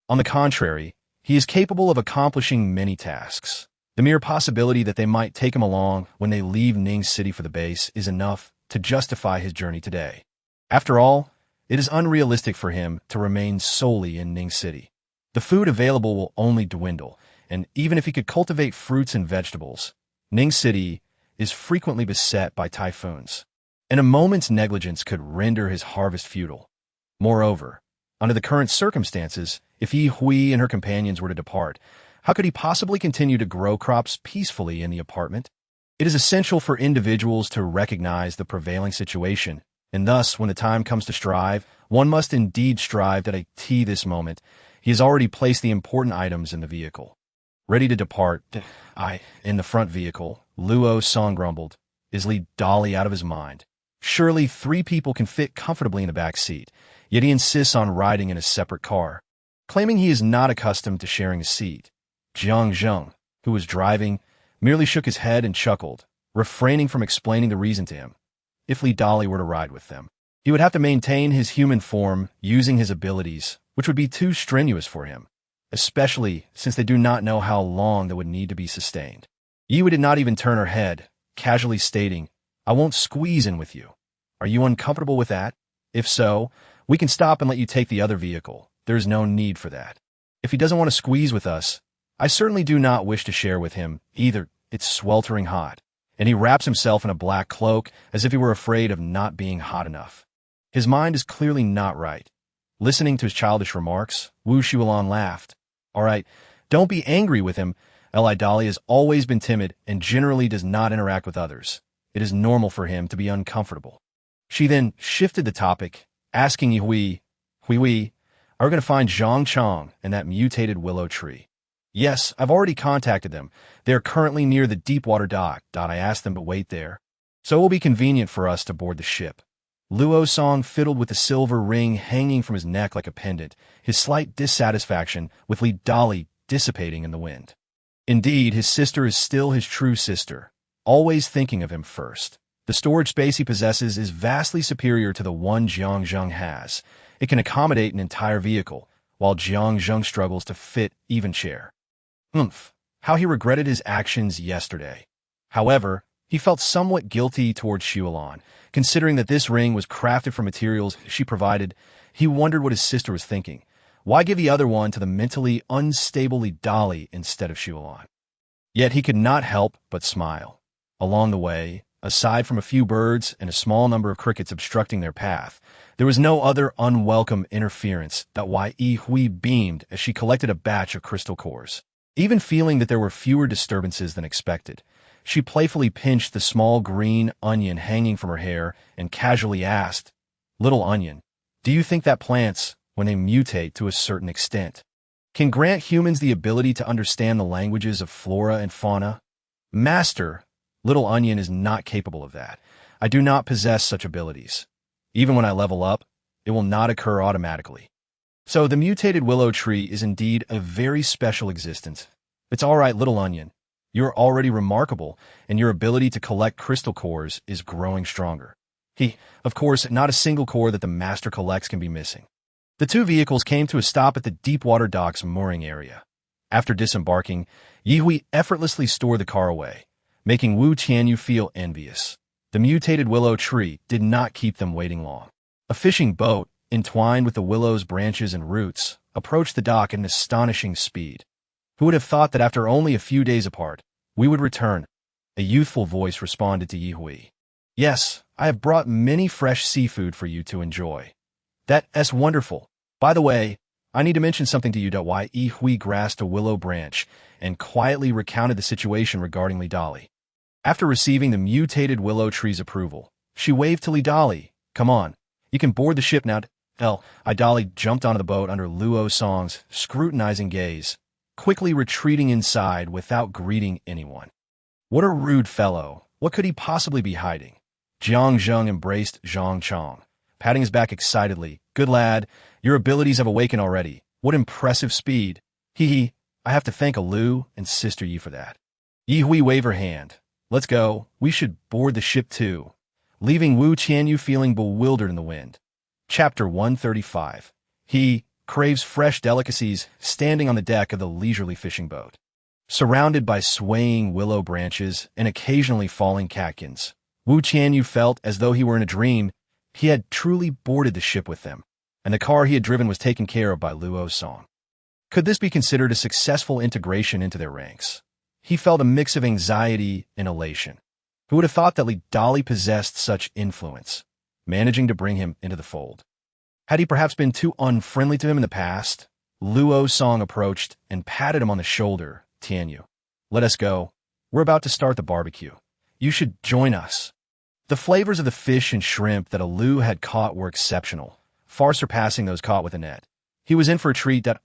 On the contrary, he is capable of accomplishing many tasks. The mere possibility that they might take him along when they leave Ning City for the base is enough to justify his journey today. After all, it is unrealistic for him to remain solely in Ning City. The food available will only dwindle, and even if he could cultivate fruits and vegetables, Ning City is frequently beset by typhoons, and a moment's negligence could render his harvest futile. Moreover, under the current circumstances, if Yi Hui and her companions were to depart, how could he possibly continue to grow crops peacefully in the apartment? It is essential for individuals to recognize the prevailing situation, and thus, when the time comes to strive, one must indeed strive to this moment. He has already placed the important items in the vehicle. Ready to depart, in the front vehicle, Luo Song grumbled. Is Li Dali out of his mind? Surely 3 people can fit comfortably in the back seat, yet he insists on riding in a separate car, claiming he is not accustomed to sharing a seat. Jiang Zheng, who was driving, merely shook his head and chuckled, refraining from explaining the reason to him. If Li Dali were to ride with them, he would have to maintain his human form using his abilities, which would be too strenuous for him, especially since they do not know how long they would need to be sustained. Yi did not even turn her head, casually stating, I won't squeeze in with you. Are you uncomfortable with that? If so, we can stop and let you take the other vehicle. There is no need for that. If he doesn't want to squeeze with us, I certainly do not wish to share with him either. It's sweltering hot, and he wraps himself in a black cloak as if he were afraid of not being hot enough. His mind is clearly not right. Listening to his childish remarks, Wu Shuolan laughed. All right, don't be angry with him. Li Dali has always been timid and generally does not interact with others. It is normal for him to be uncomfortable. She then shifted the topic, asking Yi Hui, are we going to find Zhang Chang and that mutated willow tree? Yes, I've already contacted them. They are currently near the deepwater dock. I asked them to wait there, so it will be convenient for us to board the ship. Luo Song fiddled with the silver ring hanging from his neck like a pendant, his slight dissatisfaction with Li Dali dissipating in the wind. Indeed, his sister is still his true sister, always thinking of him first. The storage space he possesses is vastly superior to the one Jiang Zheng has. It can accommodate an entire vehicle, while Jiang Zheng struggles to fit even chair. How he regretted his actions yesterday. However, he felt somewhat guilty towards Shuolan, considering that this ring was crafted from materials she provided. He wondered what his sister was thinking. Why give the other one to the mentally unstable Li Dali instead of Shuolan? Yet he could not help but smile. Along the way, aside from a few birds and a small number of crickets obstructing their path, there was no other unwelcome interference. Yi Hui beamed as she collected a batch of crystal cores. Even feeling that there were fewer disturbances than expected, she playfully pinched the small green onion hanging from her hair and casually asked, Little onion, do you think that plants, when they mutate to a certain extent, can grant humans the ability to understand the languages of flora and fauna? Master, Little Onion is not capable of that. I do not possess such abilities. Even when I level up, it will not occur automatically. So the mutated willow tree is indeed a very special existence. It's all right, Little Onion. You're already remarkable, and your ability to collect crystal cores is growing stronger. Of course, not a single core that the master collects can be missing. The 2 vehicles came to a stop at the deepwater dock's mooring area. After disembarking, Yi Hui effortlessly stored the car away, making Wu Tianyu feel envious. The mutated willow tree did not keep them waiting long. A fishing boat, entwined with the willow's branches and roots, approached the dock at an astonishing speed. Who would have thought that after only a few days apart, we would return? A youthful voice responded to Yi Hui. Yes, I have brought many fresh seafood for you to enjoy. That's wonderful. By the way, I need to mention something to you. Yi Hui grasped a willow branch and quietly recounted the situation regarding Li Dali. After receiving the mutated willow tree's approval, she waved to Li Dali. Come on, you can board the ship now. Li Dali jumped onto the boat under Luo Song's scrutinizing gaze, quickly retreating inside without greeting anyone. What a rude fellow. What could he possibly be hiding? Jiang Zheng embraced Zhang Chang, patting his back excitedly. Good lad, your abilities have awakened already. What impressive speed. I have to thank Lu and Sister Yi for that. Yi Hui waved her hand. Let's go. We should board the ship too. Leaving Wu Tianyu feeling bewildered in the wind. Chapter 135. He craves fresh delicacies standing on the deck of the leisurely fishing boat. Surrounded by swaying willow branches and occasionally falling catkins, Wu Tianyu felt as though he were in a dream. He had truly boarded the ship with them, and the car he had driven was taken care of by Luo Song. Could this be considered a successful integration into their ranks? He felt a mix of anxiety and elation. Who would have thought that Li Dali possessed such influence, managing to bring him into the fold? Had he perhaps been too unfriendly to him in the past? Luo Song approached and patted him on the shoulder. Tianyu, let us go. We're about to start the barbecue. You should join us. The flavors of the fish and shrimp that Lu had caught were exceptional, far surpassing those caught with a net. He was in for a treat that,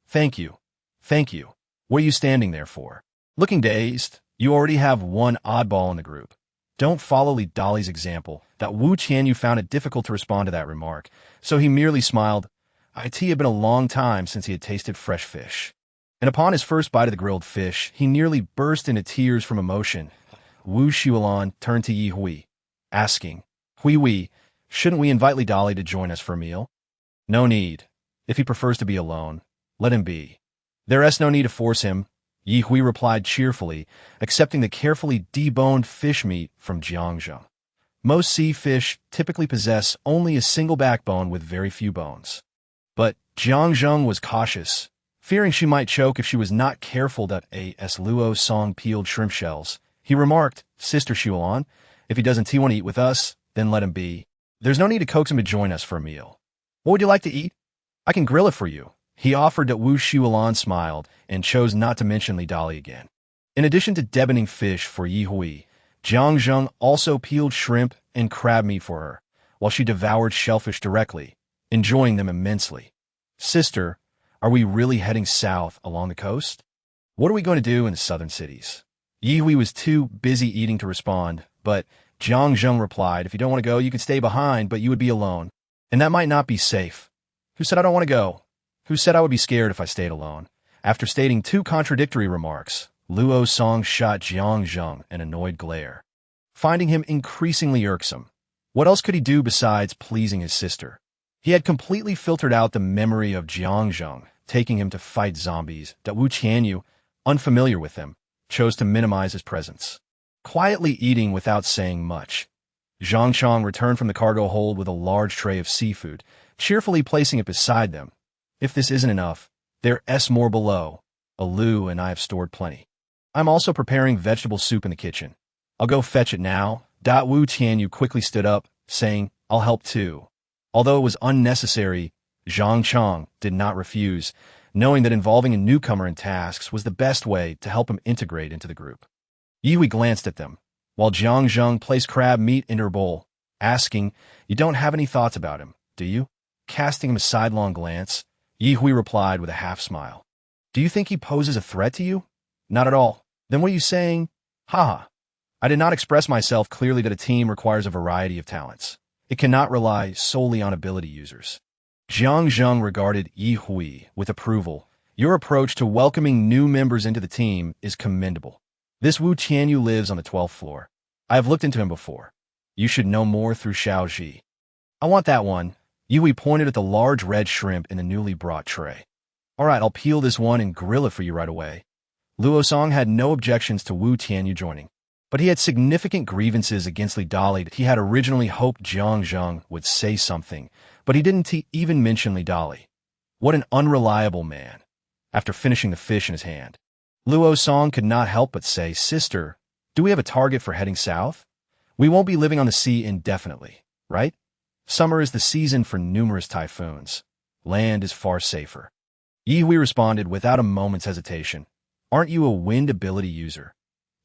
thank you. Thank you. What are you standing there for? Looking dazed, you already have one oddball in the group. Don't follow Li Dali's example. That Wu Tianyu found it difficult to respond to that remark, so he merely smiled. It had been a long time since he had tasted fresh fish. And upon his first bite of the grilled fish, he nearly burst into tears from emotion. Wu Xiulan turned to Yi Hui, asking, Hui, shouldn't we invite Li Dali to join us for a meal? No need. If he prefers to be alone, let him be. There's no need to force him, Yi Hui replied cheerfully, accepting the carefully deboned fish meat from Jiangzheng. Most sea fish typically possess only a single backbone with very few bones. But Jiangzheng was cautious, fearing she might choke if she was not careful that A.S. Luo Song peeled shrimp shells. He remarked, Sister Xiulan, if he doesn't want to eat with us, then let him be. There's no need to coax him to join us for a meal. What would you like to eat? I can grill it for you. He offered that Wu Xiulan smiled and chose not to mention Li Dali again. In addition to deboning fish for Yi Hui, Jiangzheng also peeled shrimp and crab meat for her, while she devoured shellfish directly, enjoying them immensely. Sister, are we really heading south along the coast? What are we going to do in the southern cities? Yi Hui was too busy eating to respond, but Jiangzheng replied, if you don't want to go, you can stay behind, but you would be alone. And that might not be safe. Who said I don't want to go? Who said I would be scared if I stayed alone? After stating two contradictory remarks, Luo Song shot Jiangzheng an annoyed glare, finding him increasingly irksome. What else could he do besides pleasing his sister? He had completely filtered out the memory of Jiangzheng taking him to fight zombies that Wu Tianyu, unfamiliar with him, chose to minimize his presence. Quietly eating without saying much, Zhang Chong returned from the cargo hold with a large tray of seafood, cheerfully placing it beside them. If this isn't enough, there's more below. Lu and I have stored plenty. I'm also preparing vegetable soup in the kitchen. I'll go fetch it now. Wu Tianyu quickly stood up, saying, I'll help too. Although it was unnecessary, Zhang Chong did not refuse, knowing that involving a newcomer in tasks was the best way to help him integrate into the group. Yi Hui glanced at them, while Jiangzheng placed crab meat in her bowl, asking, You don't have any thoughts about him, do you? Casting him a sidelong glance, Yi Hui replied with a half-smile. Do you think he poses a threat to you? Not at all. Then what are you saying? Haha. I did not express myself clearly that a team requires a variety of talents. It cannot rely solely on ability users. Jiangzheng regarded Yi Hui with approval. Your approach to welcoming new members into the team is commendable. This Wu Tianyu lives on the 12th floor. I have looked into him before. You should know more through Xiaoji. I want that one. Yi Hui pointed at the large red shrimp in the newly brought tray. All right, I'll peel this one and grill it for you right away. Luo Song had no objections to Wu Tianyu joining, but he had significant grievances against Li Dali. He had originally hoped Jiangzheng would say something, but he didn't even mention Li Dali. What an unreliable man. After finishing the fish in his hand, Luo Song could not help but say, Sister, do we have a target for heading south? We won't be living on the sea indefinitely, right? Summer is the season for numerous typhoons. Land is far safer. Yi Hui responded without a moment's hesitation. Aren't you a wind ability user?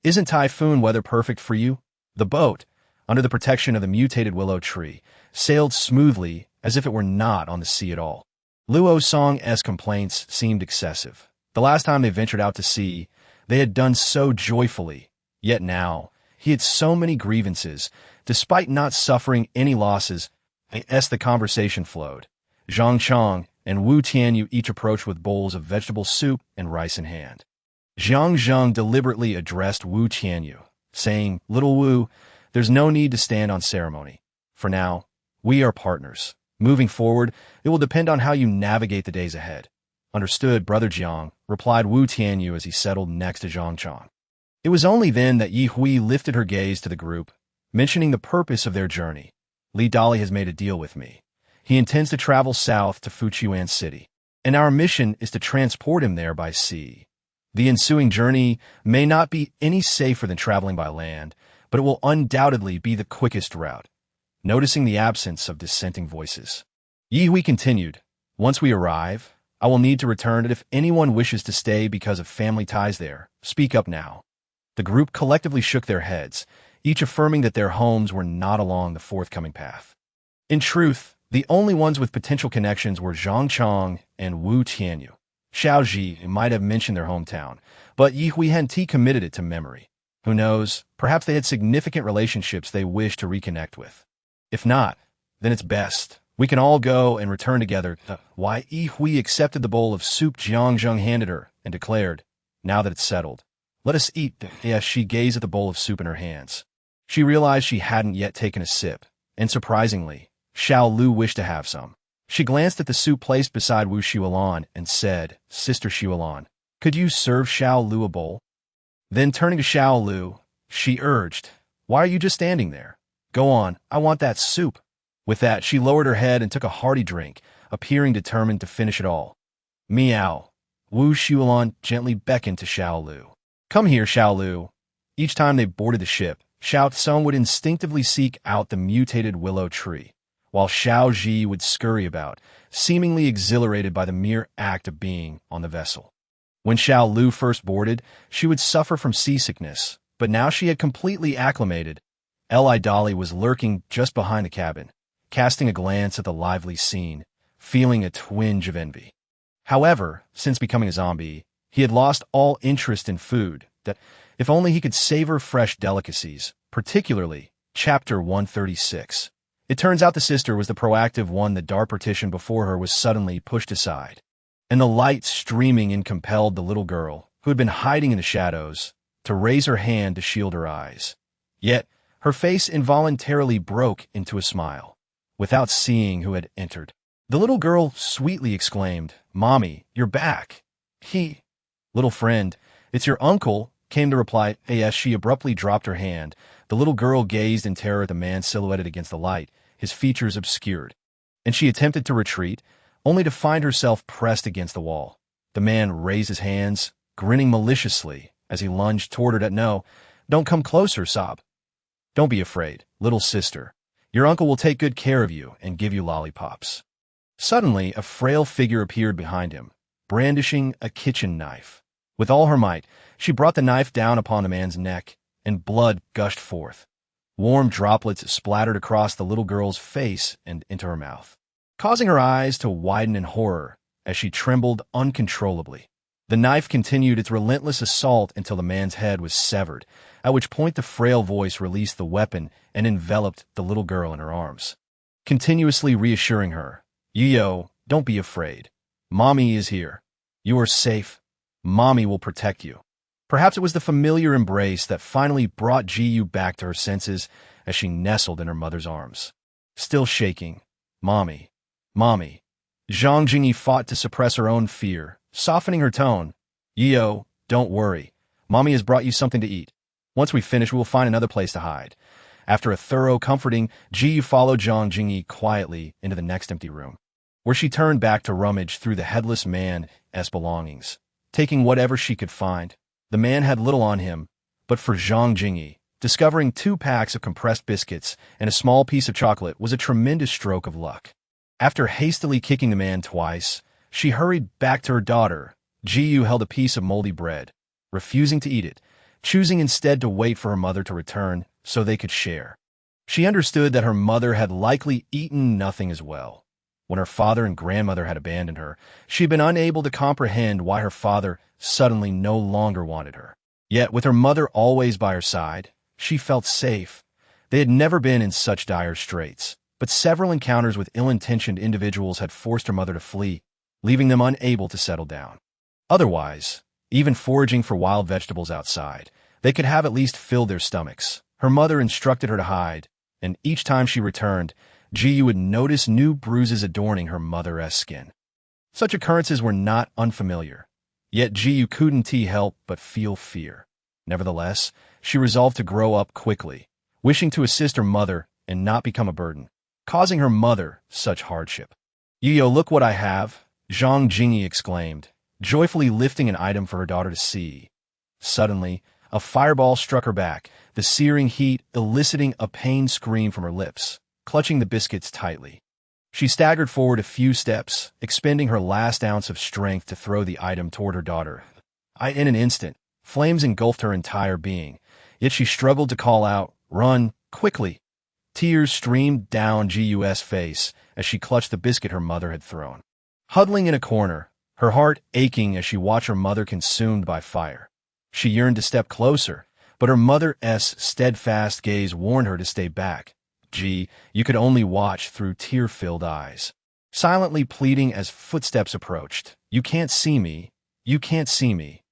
Isn't typhoon weather perfect for you? The boat, under the protection of the mutated willow tree, sailed smoothly as if it were not on the sea at all. Luo Song's complaints seemed excessive. The last time they ventured out to sea, they had done so joyfully. Yet now, he had so many grievances, despite not suffering any losses. As the conversation flowed, Zhang Chong and Wu Tianyu each approached with bowls of vegetable soup and rice in hand. Jiangzheng deliberately addressed Wu Tianyu, saying, Little Wu, there's no need to stand on ceremony. For now, we are partners. Moving forward, it will depend on how you navigate the days ahead. Understood, Brother Jiang, replied Wu Tianyu as he settled next to Zhang Chong. It was only then that Yi Hui lifted her gaze to the group, mentioning the purpose of their journey. Li Dali has made a deal with me. He intends to travel south to Fuchuan City, and our mission is to transport him there by sea. The ensuing journey may not be any safer than traveling by land, but it will undoubtedly be the quickest route. Noticing the absence of dissenting voices, Ye continued, "Once we arrive, I will need to return, and if anyone wishes to stay because of family ties there, speak up now." The group collectively shook their heads, each affirming that their homes were not along the forthcoming path. In truth, the only ones with potential connections were Zhang Chong and Wu Tianyu. Xiao Ji might have mentioned their hometown, but Yi Huihan committed it to memory. Who knows, perhaps they had significant relationships they wished to reconnect with. If not, then it's best. We can all go and return together. Why Yi Hui accepted the bowl of soup Jiang Zheng handed her and declared, "Now that it's settled, let us eat." Yes, she gazed at the bowl of soup in her hands. She realized she hadn't yet taken a sip, and surprisingly, Xiao Lu wished to have some. She glanced at the soup placed beside Wu Xiulan and said, "Sister Xiulan, could you serve Xiao Lu a bowl?" Then turning to Xiao Lu, she urged, "Why are you just standing there? Go on, I want that soup." With that, she lowered her head and took a hearty drink, appearing determined to finish it all. Meow. Wu Xiulan gently beckoned to Xiao Lu. "Come here, Xiao Lu." Each time they boarded the ship, Xiao Tsung would instinctively seek out the mutated willow tree, while Xiao Ji would scurry about, seemingly exhilarated by the mere act of being on the vessel. When Xiao Lu first boarded, she would suffer from seasickness, but now she had completely acclimated. Li Dolly was lurking just behind the cabin, casting a glance at the lively scene, feeling a twinge of envy. However, since becoming a zombie, he had lost all interest in food, that if only he could savor fresh delicacies, particularly Chapter 136. It turns out the sister was the proactive one. The dark partition before her was suddenly pushed aside, and the light streaming in compelled the little girl, who had been hiding in the shadows, to raise her hand to shield her eyes. Yet, her face involuntarily broke into a smile, without seeing who had entered. The little girl sweetly exclaimed, "Mommy, you're back." "Little friend, it's your uncle," came the reply. As she abruptly dropped her hand, the little girl gazed in terror at the man silhouetted against the light, his features obscured, and she attempted to retreat, only to find herself pressed against the wall. The man raised his hands, grinning maliciously as he lunged toward her. "No, don't come closer, sob. Don't be afraid, little sister. Your uncle will take good care of you and give you lollipops." Suddenly, a frail figure appeared behind him, brandishing a kitchen knife. With all her might, she brought the knife down upon the man's neck, and blood gushed forth. Warm droplets splattered across the little girl's face and into her mouth, causing her eyes to widen in horror as she trembled uncontrollably. The knife continued its relentless assault until the man's head was severed, at which point the frail voice released the weapon and enveloped the little girl in her arms, continuously reassuring her, "Yo, don't be afraid. Mommy is here. You are safe. Mommy will protect you." Perhaps it was the familiar embrace that finally brought Ji back to her senses as she nestled in her mother's arms. Still shaking, "Mommy, Mommy." Zhang Jingyi fought to suppress her own fear, softening her tone. "Yo, don't worry. Mommy has brought you something to eat. Once we finish, we will find another place to hide." After a thorough comforting, Ji followed Zhang Jingyi quietly into the next empty room, where she turned back to rummage through the headless man's belongings, taking whatever she could find. The man had little on him, but for Zhang Jingyi, discovering 2 packs of compressed biscuits and a small piece of chocolate was a tremendous stroke of luck. After hastily kicking the man twice, she hurried back to her daughter. Ji held a piece of moldy bread, refusing to eat it, choosing instead to wait for her mother to return so they could share. She understood that her mother had likely eaten nothing as well. When her father and grandmother had abandoned her, she had been unable to comprehend why her father suddenly no longer wanted her. Yet, with her mother always by her side, she felt safe. They had never been in such dire straits, but several encounters with ill-intentioned individuals had forced her mother to flee, leaving them unable to settle down. Otherwise, even foraging for wild vegetables outside, they could have at least filled their stomachs. Her mother instructed her to hide, and each time she returned, Ji would notice new bruises adorning her mother-esque skin. Such occurrences were not unfamiliar, yet Ji couldn't help but feel fear. Nevertheless, she resolved to grow up quickly, wishing to assist her mother and not become a burden, causing her mother such hardship. "Yo, look what I have," Zhang Jingyi exclaimed. joyfully lifting an item for her daughter to see. Suddenly, a fireball struck her back, the searing heat eliciting a pained scream from her lips, clutching the biscuits tightly. She staggered forward a few steps, expending her last ounce of strength to throw the item toward her daughter. In an instant, flames engulfed her entire being, yet she struggled to call out, "Run, quickly!" Tears streamed down Gu's face as she clutched the biscuit her mother had thrown. Huddling in a corner, her heart aching as she watched her mother consumed by fire. She yearned to step closer, but her mother's steadfast gaze warned her to stay back. G, you could only watch through tear-filled eyes, silently pleading as footsteps approached. "You can't see me. You can't see me."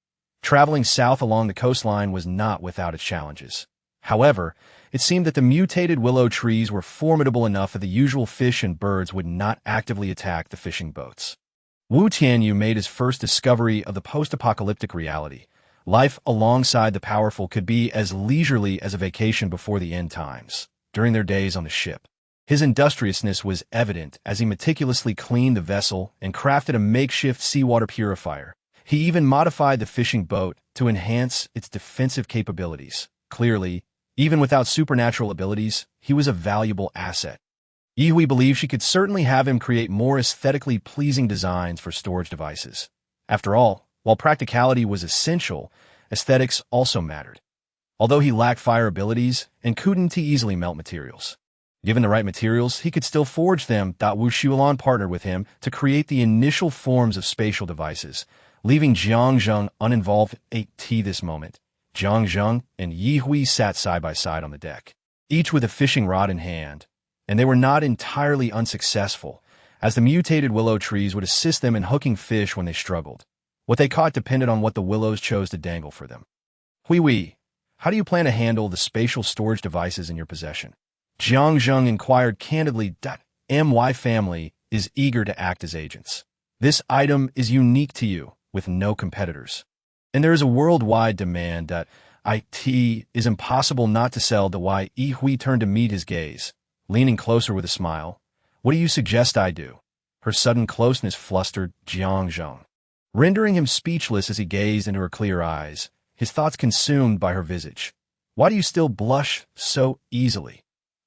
Traveling south along the coastline was not without its challenges. However, it seemed that the mutated willow trees were formidable enough that the usual fish and birds would not actively attack the fishing boats. Wu Tianyu made his first discovery of the post-apocalyptic reality. Life alongside the powerful could be as leisurely as a vacation before the end times, during their days on the ship. His industriousness was evident as he meticulously cleaned the vessel and crafted a makeshift seawater purifier. He even modified the fishing boat to enhance its defensive capabilities. Clearly, even without supernatural abilities, he was a valuable asset. Ye believed she could certainly have him create more aesthetically pleasing designs for storage devices. After all, while practicality was essential, aesthetics also mattered. Although he lacked fire abilities and couldn't easily melt materials, given the right materials, he could still forge them. Wu Shulan partnered with him to create the initial forms of spatial devices, leaving Jiang Zheng uninvolved at this moment. Jiang Zheng and Yi Hui sat side by side on the deck, each with a fishing rod in hand, and they were not entirely unsuccessful, as the mutated willow trees would assist them in hooking fish when they struggled. What they caught depended on what the willows chose to dangle for them. Hui, how do you plan to handle the spatial storage devices in your possession? Jiang Zheng inquired candidly. My family is eager to act as agents. This item is unique to you, with no competitors. And there is a worldwide demand that it is impossible not to sell. Yi Hui turned to meet his gaze, leaning closer with a smile. What do you suggest I do? Her sudden closeness flustered Jiang Zheng, rendering him speechless as he gazed into her clear eyes, his thoughts consumed by her visage. Why do you still blush so easily?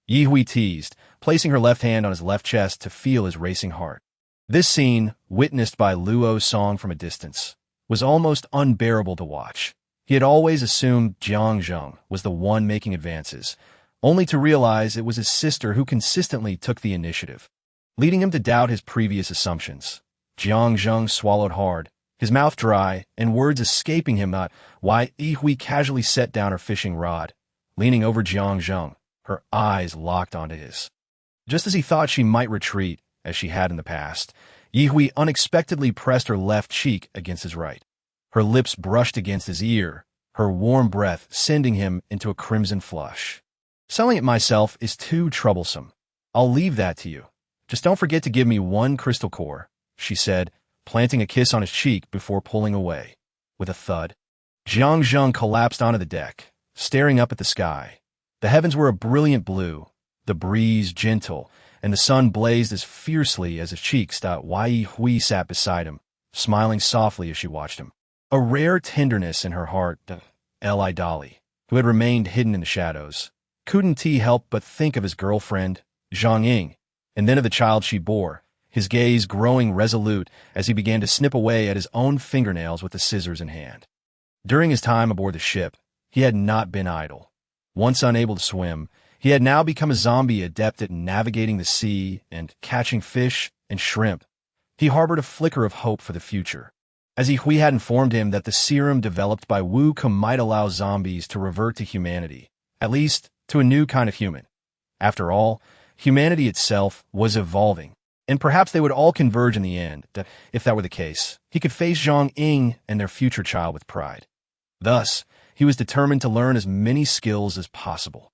Yi Hui teased, placing her left hand on his left chest to feel his racing heart. This scene, witnessed by Luo Song from a distance, was almost unbearable to watch. He had always assumed Jiang Zheng was the one making advances, only to realize it was his sister who consistently took the initiative, leading him to doubt his previous assumptions. Jiang Zheng swallowed hard, his mouth dry, and words escaping him. Yi Hui casually set down her fishing rod, leaning over Jiang Zheng, her eyes locked onto his. Just as he thought she might retreat, as she had in the past, Yi Hui unexpectedly pressed her left cheek against his right. Her lips brushed against his ear, her warm breath sending him into a crimson flush. Selling it myself is too troublesome. I'll leave that to you. Just don't forget to give me one crystal core, she said, planting a kiss on his cheek before pulling away. With a thud, Jiang Zheng collapsed onto the deck, staring up at the sky. The heavens were a brilliant blue, the breeze gentle, and the sun blazed as fiercely as his cheeks. Yi Hui sat beside him, smiling softly as she watched him. A rare tenderness in her heart. Li Dolly, who had remained hidden in the shadows, couldn't help but think of his girlfriend, Zhang Ying, and then of the child she bore, his gaze growing resolute as he began to snip away at his own fingernails with the scissors in hand. During his time aboard the ship, he had not been idle. Once unable to swim, he had now become a zombie adept at navigating the sea and catching fish and shrimp. He harbored a flicker of hope for the future, as Yi Hui had informed him that the serum developed by Wu Ke might allow zombies to revert to humanity, at least to a new kind of human. After all, humanity itself was evolving, and perhaps they would all converge in the end. If that were the case, he could face Zhang Ying and their future child with pride. Thus, he was determined to learn as many skills as possible.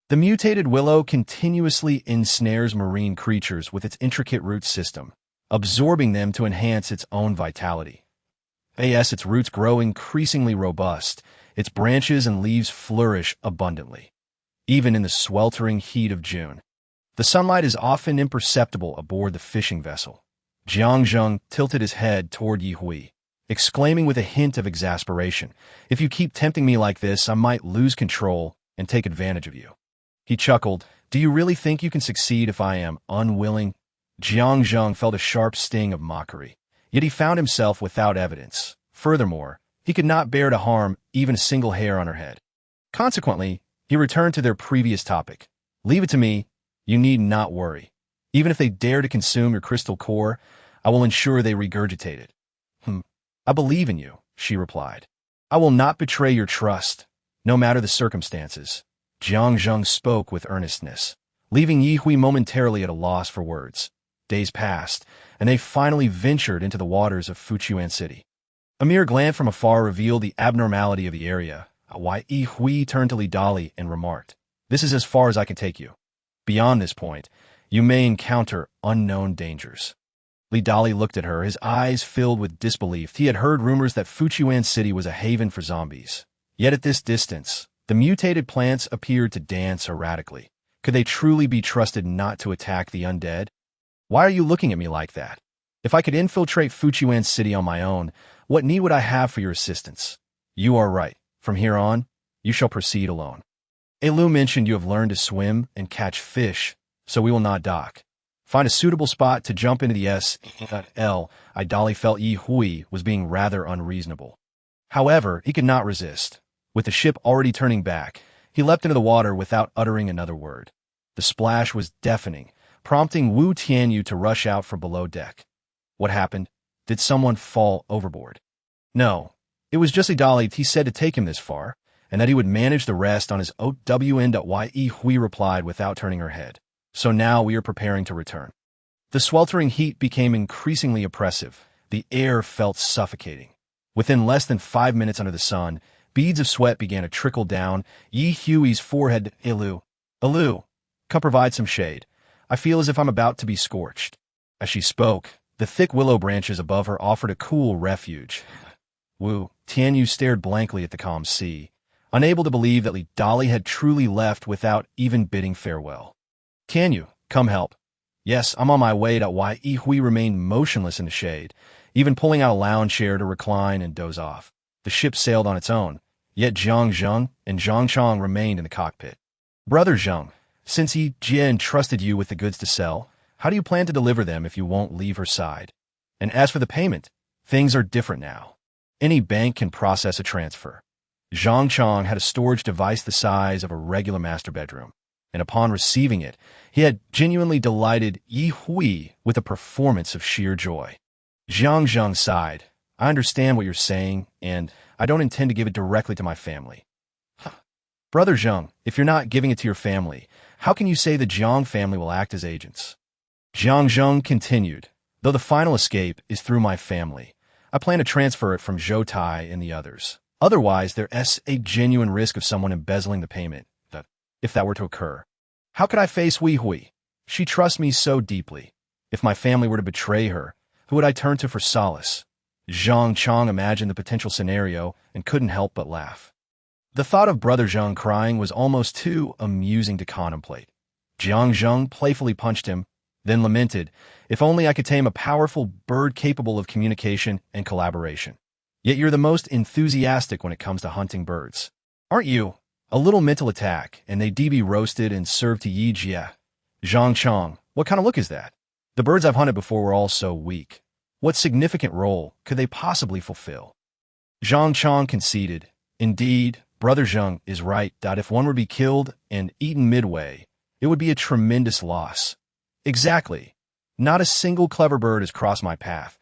The mutated willow continuously ensnares marine creatures with its intricate root system, absorbing them to enhance its own vitality. Its roots grow increasingly robust, its branches and leaves flourish abundantly. Even in the sweltering heat of June, the sunlight is often imperceptible aboard the fishing vessel. Jiang Zheng tilted his head toward Yi Hui, exclaiming with a hint of exasperation, "If you keep tempting me like this, I might lose control and take advantage of you." He chuckled. "Do you really think you can succeed if I am unwilling?" Jiang Zheng felt a sharp sting of mockery, yet he found himself without evidence. Furthermore, he could not bear to harm even a single hair on her head. Consequently, he returned to their previous topic. "Leave it to me. You need not worry. Even if they dare to consume your crystal core, I will ensure they regurgitate it." "I believe in you," she replied. "I will not betray your trust, no matter the circumstances." Jiang Zheng spoke with earnestness, leaving Yi Hui momentarily at a loss for words. Days passed, and they finally ventured into the waters of Fuchuan City. A mere glance from afar revealed the abnormality of the area. Yi Hui turned to Li Dali and remarked, "This is as far as I can take you. Beyond this point, you may encounter unknown dangers." Li Dali looked at her, his eyes filled with disbelief. He had heard rumors that Fuchuan City was a haven for zombies. Yet at this distance, the mutated plants appeared to dance erratically. Could they truly be trusted not to attack the undead? "Why are you looking at me like that? If I could infiltrate Fuchuan City on my own, what need would I have for your assistance?" "You are right. From here on, you shall proceed alone. Elu mentioned you have learned to swim and catch fish, so we will not dock. Find a suitable spot to jump into the S.L." Idali felt Yi Hui was being rather unreasonable. However, he could not resist. With the ship already turning back, he leapt into the water without uttering another word. The splash was deafening, prompting Wu Tianyu to rush out from below deck. What happened? Did someone fall overboard? No. It was just Idali. He said to take him this far, and that he would manage the rest on his own. Yi Hui replied without turning her head. "So now we are preparing to return." The sweltering heat became increasingly oppressive. The air felt suffocating. Within less than 5 minutes under the sun, beads of sweat began to trickle down Yi Hui's forehead. Elu, come provide some shade. I feel as if I'm about to be scorched." As she spoke, the thick willow branches above her offered a cool refuge. Wu Tianyu stared blankly at the calm sea, unable to believe that Li Dali had truly left without even bidding farewell. "Tianyu, come help." "Yes, I'm on my way." Yi Hui remained motionless in the shade, even pulling out a lounge chair to recline and doze off. The ship sailed on its own, yet Jiang Zheng and Zhang Chang remained in the cockpit. "Brother Zheng, since Jie entrusted you with the goods to sell, how do you plan to deliver them if you won't leave her side? And as for the payment, things are different now. Any bank can process a transfer." Zhang Chang had a storage device the size of a regular master bedroom, and upon receiving it, he had genuinely delighted Yi Hui with a performance of sheer joy. Jiang Zheng sighed. "I understand what you're saying, and I don't intend to give it directly to my family." "Brother Zheng, if you're not giving it to your family, how can you say the Jiang family will act as agents?" Jiang Zheng continued, "Though the final escape is through my family, I plan to transfer it from Zhou Tai and the others. Otherwise, there's a genuine risk of someone embezzling the payment, if that were to occur. How could I face Wei Hui? She trusts me so deeply. If my family were to betray her, who would I turn to for solace?" Zhang Chang imagined the potential scenario and couldn't help but laugh. The thought of Brother Zheng crying was almost too amusing to contemplate. Jiang Zheng playfully punched him, then lamented, "If only I could tame a powerful bird capable of communication and collaboration. Yet you're the most enthusiastic when it comes to hunting birds. Aren't you? A little mental attack, and they'd be roasted and served to Yi Jie." "Zhang Chang, what kind of look is that? The birds I've hunted before were all so weak. What significant role could they possibly fulfill?" Zhang Chang conceded, "Indeed, Brother Zheng is right. If one were to be killed and eaten midway, it would be a tremendous loss." "Exactly. Not a single clever bird has crossed my path."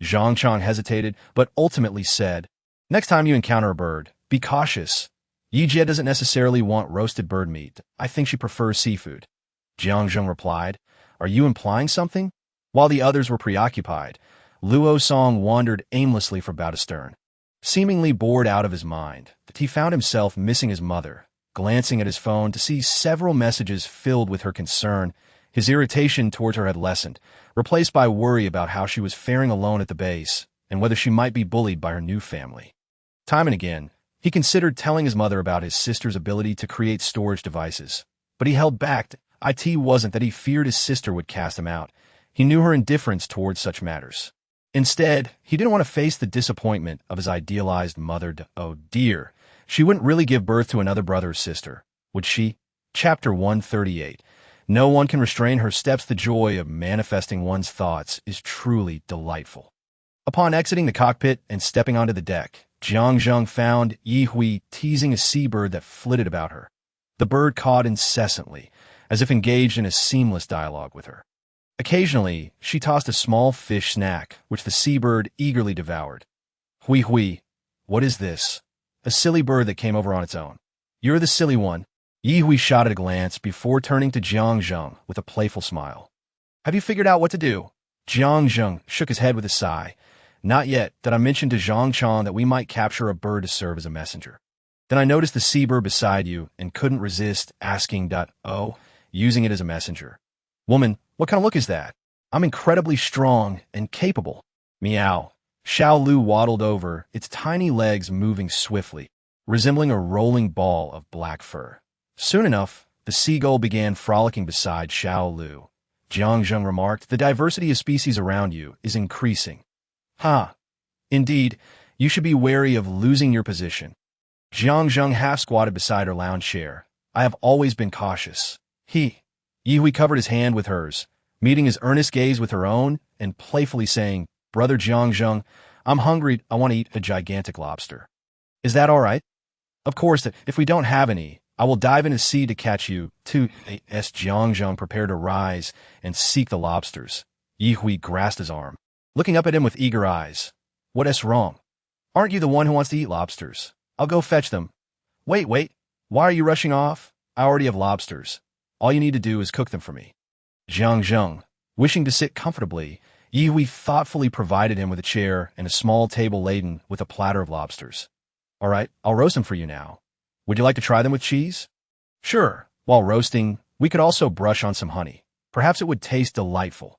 Zhang Chang hesitated, but ultimately said, "Next time you encounter a bird, be cautious. Yi Jie doesn't necessarily want roasted bird meat. I think she prefers seafood." Jiang Zheng replied, "Are you implying something?" While the others were preoccupied, Luo Song wandered aimlessly from bow to stern. Seemingly bored out of his mind, he found himself missing his mother. Glancing at his phone to see several messages filled with her concern, his irritation towards her had lessened, replaced by worry about how she was faring alone at the base and whether she might be bullied by her new family. Time and again, he considered telling his mother about his sister's ability to create storage devices, but he held back. It wasn't that he feared his sister would cast him out. He knew her indifference towards such matters. Instead, he didn't want to face the disappointment of his idealized mother. Oh dear, she wouldn't really give birth to another brother or sister, would she? Chapter 138. No one can restrain her steps. The joy of manifesting one's thoughts is truly delightful. Upon exiting the cockpit and stepping onto the deck, Jiang found Ye Hui teasing a seabird that flitted about her. The bird cawed incessantly, as if engaged in a seamless dialogue with her. Occasionally, she tossed a small fish snack, which the seabird eagerly devoured. Hui, what is this? A silly bird that came over on its own. You're the silly one. Ye Hui shot at a glance before turning to Jiang with a playful smile. Have you figured out what to do? Jiang shook his head with a sigh. Not yet. Did I mention to Zhang that we might capture a bird to serve as a messenger? Then I noticed the seabird beside you and couldn't resist asking, using it as a messenger. Woman, what kind of look is that? I'm incredibly strong and capable. Meow. Xiao Lu waddled over, its tiny legs moving swiftly, resembling a rolling ball of black fur. Soon enough, the seagull began frolicking beside Xiao Lu. Jiang remarked, the diversity of species around you is increasing. Indeed, you should be wary of losing your position. Jiang half-squatted beside her lounge chair. I have always been cautious. Ye Hui covered his hand with hers, meeting his earnest gaze with her own, and playfully saying, Brother Jiang, I'm hungry. I want to eat a gigantic lobster. Is that all right? Of course, if we don't have any, I will dive in the sea to catch you, too. As Jiang prepared to rise and seek the lobsters. Ye Hui grasped his arm, looking up at him with eager eyes. What's wrong? Aren't you the one who wants to eat lobsters? I'll go fetch them. Wait. Why are you rushing off? I already have lobsters. All you need to do is cook them for me. Jiang, wishing to sit comfortably, Ye Hui thoughtfully provided him with a chair and a small table laden with a platter of lobsters. All right, I'll roast them for you now. Would you like to try them with cheese? Sure. While roasting, we could also brush on some honey. Perhaps it would taste delightful.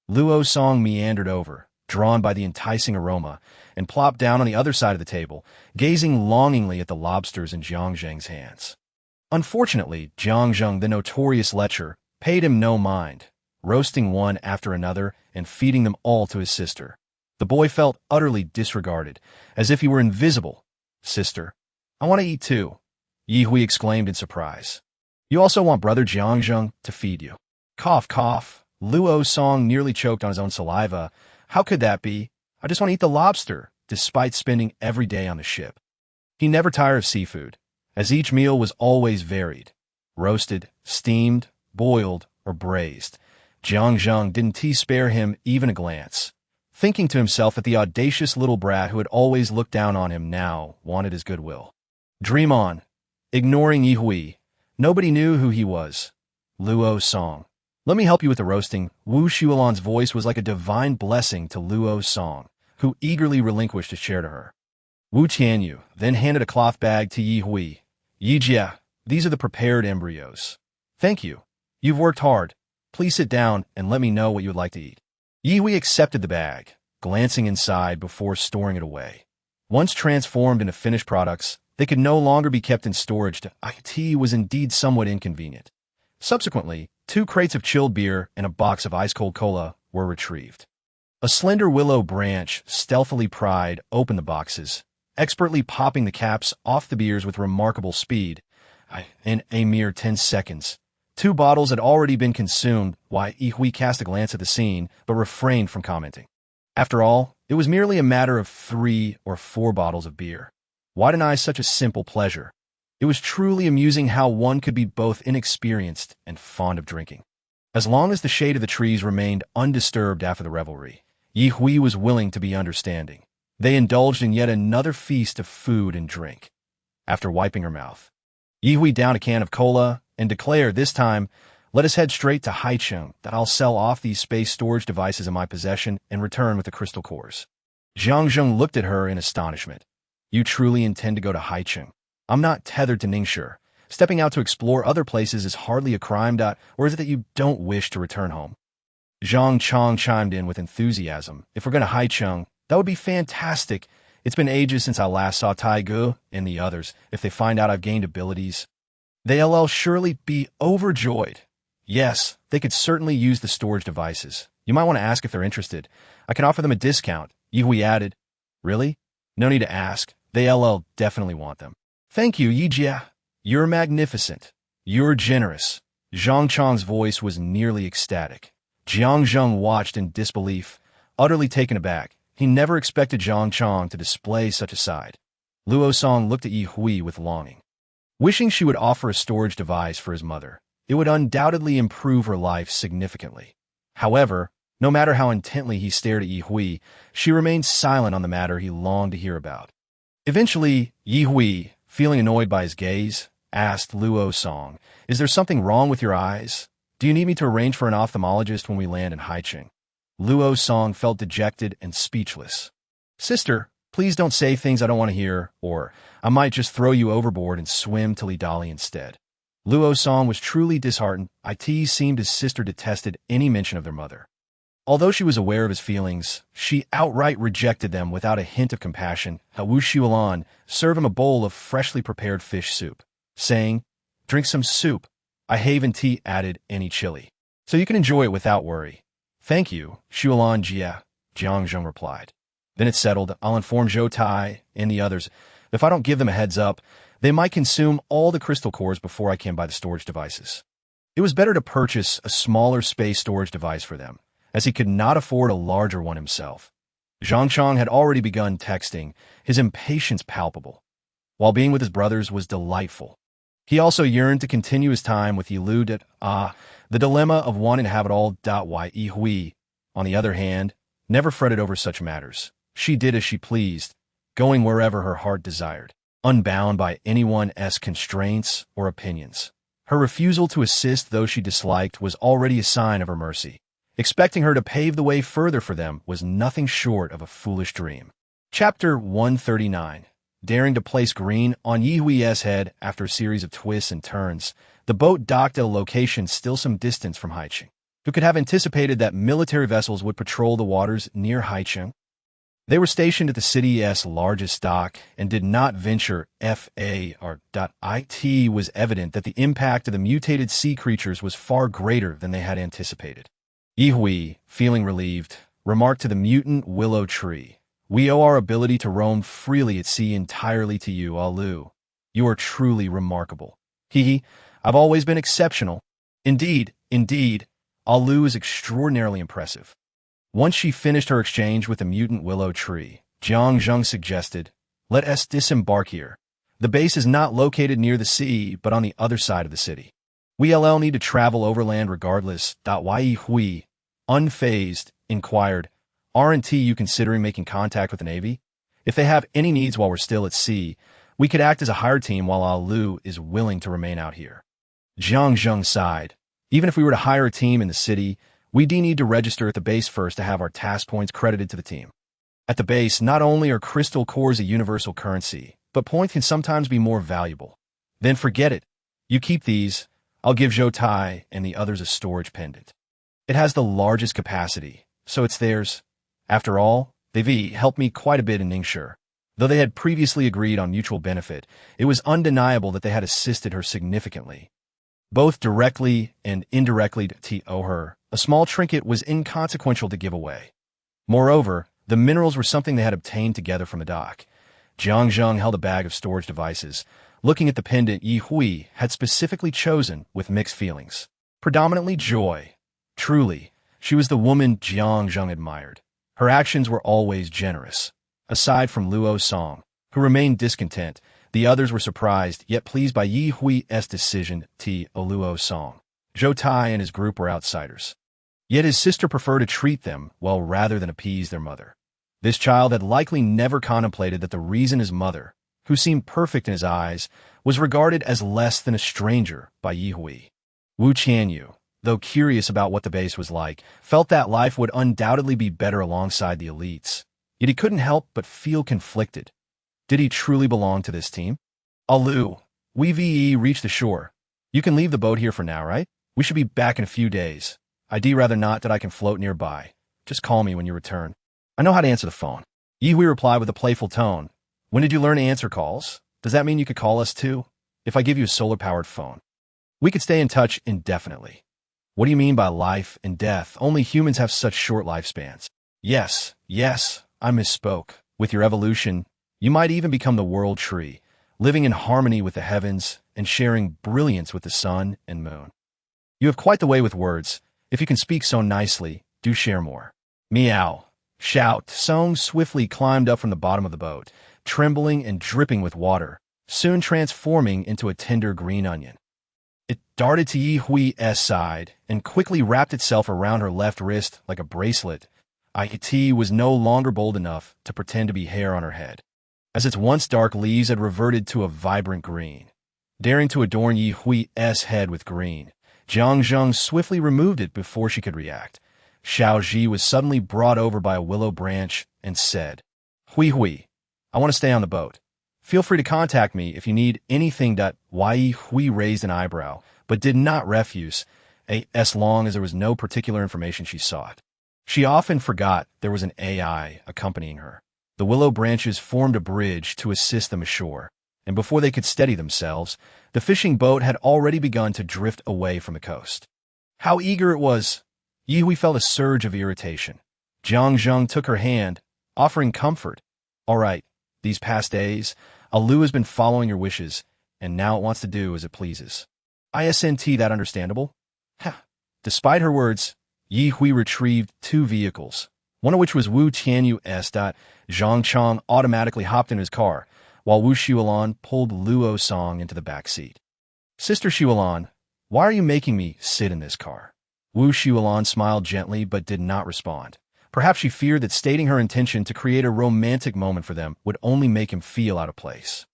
Luo Song meandered over, drawn by the enticing aroma, and plopped down on the other side of the table, gazing longingly at the lobsters in Jiang's hands. Unfortunately, Jiang, the notorious lecher, paid him no mind, roasting one after another and feeding them all to his sister. The boy felt utterly disregarded, as if he were invisible. Sister, I want to eat too. Ye Hui exclaimed in surprise. You also want Brother Jiang to feed you. Cough. Luo Song nearly choked on his own saliva. How could that be? I just want to eat the lobster, despite spending every day on the ship. He never tired of seafood, as each meal was always varied. Roasted, steamed, boiled, or braised. Jiang didn't spare him even a glance, thinking to himself that the audacious little brat who had always looked down on him now wanted his goodwill. Dream on. Ignoring Ye Hui, nobody knew who he was. Luo Song. Let me help you with the roasting. Wu Xuelan's voice was like a divine blessing to Luo Song, who eagerly relinquished his chair to her. Wu Tianyu then handed a cloth bag to Ye Hui. Yijia, these are the prepared embryos. Thank you. You've worked hard. Please sit down and let me know what you would like to eat. Ye Hui accepted the bag, glancing inside before storing it away. Once transformed into finished products, they could no longer be kept in storage. IT was indeed somewhat inconvenient. Subsequently, 2 crates of chilled beer and a box of ice-cold cola were retrieved. A slender willow branch stealthily pried open the boxes, expertly popping the caps off the beers with remarkable speed. In a mere 10 seconds, 2 bottles had already been consumed. Ye Hui cast a glance at the scene, but refrained from commenting. After all, it was merely a matter of 3 or 4 bottles of beer. Why deny such a simple pleasure? It was truly amusing how one could be both inexperienced and fond of drinking. As long as the shade of the trees remained undisturbed after the revelry, Ye Hui was willing to be understanding. They indulged in yet another feast of food and drink. After wiping her mouth, Ye Hui downed a can of cola and declared, this time, let us head straight to Haicheng, that I'll sell off these space storage devices in my possession and return with the crystal cores. Jiang looked at her in astonishment. You truly intend to go to Haicheng? I'm not tethered to Ningshi. Stepping out to explore other places is hardly a crime. Or is it that you don't wish to return home? Zhang chimed in with enthusiasm. If we're going to Haicheng, that would be fantastic. It's been ages since I last saw Taigu and the others. If they find out I've gained abilities, they'll surely be overjoyed. Yes, they could certainly use the storage devices. You might want to ask if they're interested. I can offer them a discount, Yi added. Really? No need to ask. They definitely want them. Thank you, Yijia. You're magnificent. You're generous. Zhang Chang's voice was nearly ecstatic. Jiang Zheng watched in disbelief, utterly taken aback. He never expected Zhang Chang to display such a side. Luo Song looked at Yi Hui with longing. Wishing she would offer a storage device for his mother, it would undoubtedly improve her life significantly. However, no matter how intently he stared at Yi Hui, she remained silent on the matter he longed to hear about. Eventually, Yi Hui, feeling annoyed by his gaze, asked Luo Song, "Is there something wrong with your eyes? Do you need me to arrange for an ophthalmologist when we land in Haicheng?" Luo Song felt dejected and speechless. "Sister, please don't say things I don't want to hear, or I might just throw you overboard and swim till Idali instead." Luo Song was truly disheartened. It seemed his sister detested any mention of their mother. Although she was aware of his feelings, she outright rejected them without a hint of compassion. Wu Xiulan served him a bowl of freshly prepared fish soup, saying, "Drink some soup. I haven't added any chili, so you can enjoy it without worry." "Thank you, Xiulan Jia," Jiang Zheng replied. "Then it's settled. I'll inform Zhou Tai and the others. If I don't give them a heads up, they might consume all the crystal cores before I can buy the storage devices." It was better to purchase a smaller space storage device for them, as he could not afford a larger one himself. Zhang Chang had already begun texting, his impatience palpable. While being with his brothers was delightful, he also yearned to continue his time with Yilu. The dilemma of wanting to have it all. Yi Hui, on the other hand, never fretted over such matters. She did as she pleased, going wherever her heart desired, unbound by anyone's constraints or opinions. Her refusal to assist those she disliked was already a sign of her mercy. Expecting her to pave the way further for them was nothing short of a foolish dream. Chapter 139. Daring to place green on Yi Hui's head after a series of twists and turns, the boat docked at a location still some distance from Haicheng. Who could have anticipated that military vessels would patrol the waters near Haicheng? They were stationed at the city's largest dock and did not venture It was evident that the impact of the mutated sea creatures was far greater than they had anticipated. Yi Hui, feeling relieved, remarked to the mutant willow tree, "We owe our ability to roam freely at sea entirely to you, Alu. You are truly remarkable." "I've always been exceptional." Indeed, Alu is extraordinarily impressive." Once she finished her exchange with the mutant willow tree, Jiang Zheng suggested, "Let us disembark here. The base is not located near the sea, but on the other side of the city. We'll need to travel overland regardless." Yi Hui, unfazed, inquired, "Aren't you considering making contact with the Navy? If they have any needs while we're still at sea, we could act as a hire team while Alu is willing to remain out here." Jiang Zheng sighed. "Even if we were to hire a team in the city, we'd need to register at the base first to have our task points credited to the team. At the base, not only are crystal cores a universal currency, but points can sometimes be more valuable. Then forget it. You keep these. I'll give Zhou Tai and the others a storage pendant. It has the largest capacity, so it's theirs. After all, they've helped me quite a bit in Ningshi. Though they had previously agreed on mutual benefit, it was undeniable that they had assisted her significantly. Both directly and indirectly to owe her, a small trinket was inconsequential to give away. Moreover, the minerals were something they had obtained together from the dock. Jiang Zheng held a bag of storage devices, looking at the pendant Yi Hui had specifically chosen with mixed feelings. Predominantly joy. Truly, she was the woman Jiang Zheng admired. Her actions were always generous. Aside from Luo Song, who remained discontent, the others were surprised yet pleased by Yi Hui's decision to Luo Song. Zhou Tai and his group were outsiders. Yet his sister preferred to treat them well rather than appease their mother. This child had likely never contemplated that the reason his mother, who seemed perfect in his eyes, was regarded as less than a stranger by Yi Hui. Wu Qianyu, though curious about what the base was like, felt that life would undoubtedly be better alongside the elites. Yet he couldn't help but feel conflicted. Did he truly belong to this team? Alu, we've reached the shore. You can leave the boat here for now, right? We should be back in a few days. I'd rather not that I can float nearby. Just call me when you return. I know how to answer the phone." Yi Hui replied with a playful tone. "When did you learn to answer calls? Does that mean you could call us too? If I give you a solar-powered phone, we could stay in touch indefinitely." What do you mean by life and death? Only humans have such short lifespans. Yes, I misspoke. With your evolution, you might even become the world tree, living in harmony with the heavens and sharing brilliance with the sun and moon. You have quite the way with words. If you can speak so nicely, do share more. Meow. Shout. Song swiftly climbed up from the bottom of the boat, trembling and dripping with water, soon transforming into a tender green onion. It darted to Ye Hui's side and quickly wrapped itself around her left wrist like a bracelet. Ye was no longer bold enough to pretend to be hair on her head, as its once dark leaves had reverted to a vibrant green. Daring to adorn Ye Hui's head with green, Jiang Zheng swiftly removed it before she could react. Xiao Ji was suddenly brought over by a willow branch and said, Hui, I want to stay on the boat. Feel free to contact me if you need anything. Ye Hui raised an eyebrow, but did not refuse, as long as there was no particular information she sought. She often forgot there was an AI accompanying her. The willow branches formed a bridge to assist them ashore, and before they could steady themselves, the fishing boat had already begun to drift away from the coast. How eager it was! Ye Hui felt a surge of irritation. Jiang Zheng took her hand, offering comfort. All right, these past days, Alu has been following your wishes, and now it wants to do as it pleases. Isn't that understandable? Despite her words, Ye Hui retrieved 2 vehicles, one of which was Wu Tianyu's. Zhang Chang automatically hopped in his car, while Wu Xiulan pulled Luo Song into the back seat. Sister Xiulan, why are you making me sit in this car? Wu Xiulan smiled gently but did not respond. Perhaps she feared that stating her intention to create a romantic moment for them would only make him feel out of place.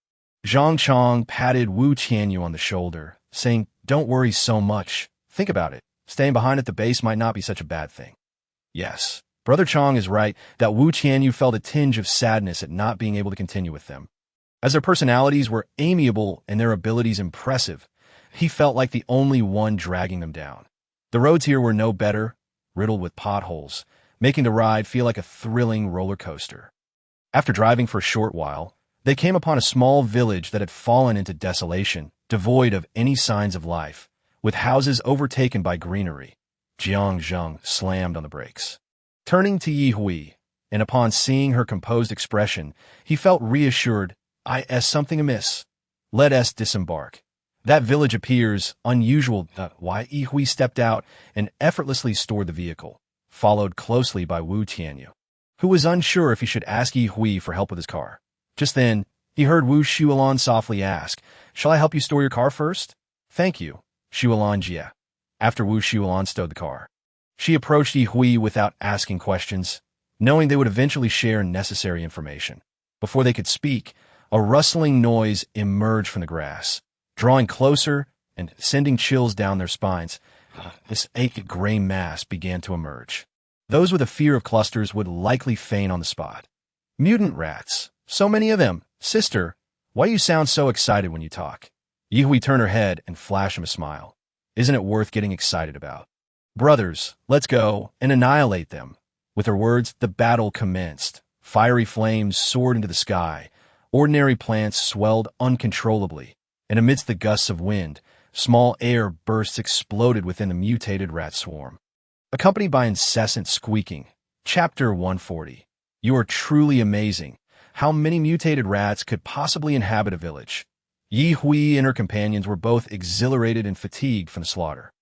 Zhang Chang patted Wu Tianyu on the shoulder, saying, Don't worry so much. Think about it. Staying behind at the base might not be such a bad thing. Yes, Brother Chang is right that Wu Tianyu felt a tinge of sadness at not being able to continue with them. As their personalities were amiable and their abilities impressive, he felt like the only one dragging them down. The roads here were no better, riddled with potholes, making the ride feel like a thrilling roller coaster. After driving for a short while, they came upon a small village that had fallen into desolation, devoid of any signs of life, with houses overtaken by greenery. Jiang Zheng slammed on the brakes. Turning to Ye Hui, and upon seeing her composed expression, he felt reassured. Something amiss. Let us disembark. That village appears unusual. Ye Hui stepped out and effortlessly stored the vehicle, followed closely by Wu Tianyu, who was unsure if he should ask Ye Hui for help with his car. Just then, he heard Wu Xiulan softly ask, Shall I help you store your car first? Thank you, Xiulan Jie. After Wu Xiulan stowed the car, she approached Ye Hui without asking questions, knowing they would eventually share necessary information. Before they could speak, a rustling noise emerged from the grass, drawing closer and sending chills down their spines. This eight gray mass began to emerge. Those with a fear of clusters would likely faint on the spot. Mutant rats. So many of them. Sister, why you sound so excited when you talk? Ye Hui turned her head and flashed him a smile. Isn't it worth getting excited about? Brothers, let's go and annihilate them. With her words, the battle commenced. Fiery flames soared into the sky. Ordinary plants swelled uncontrollably, and amidst the gusts of wind, small air bursts exploded within the mutated rat swarm, accompanied by incessant squeaking. Chapter 140. You are truly amazing. How many mutated rats could possibly inhabit a village? Ye Hui and her companions were both exhilarated and fatigued from the slaughter.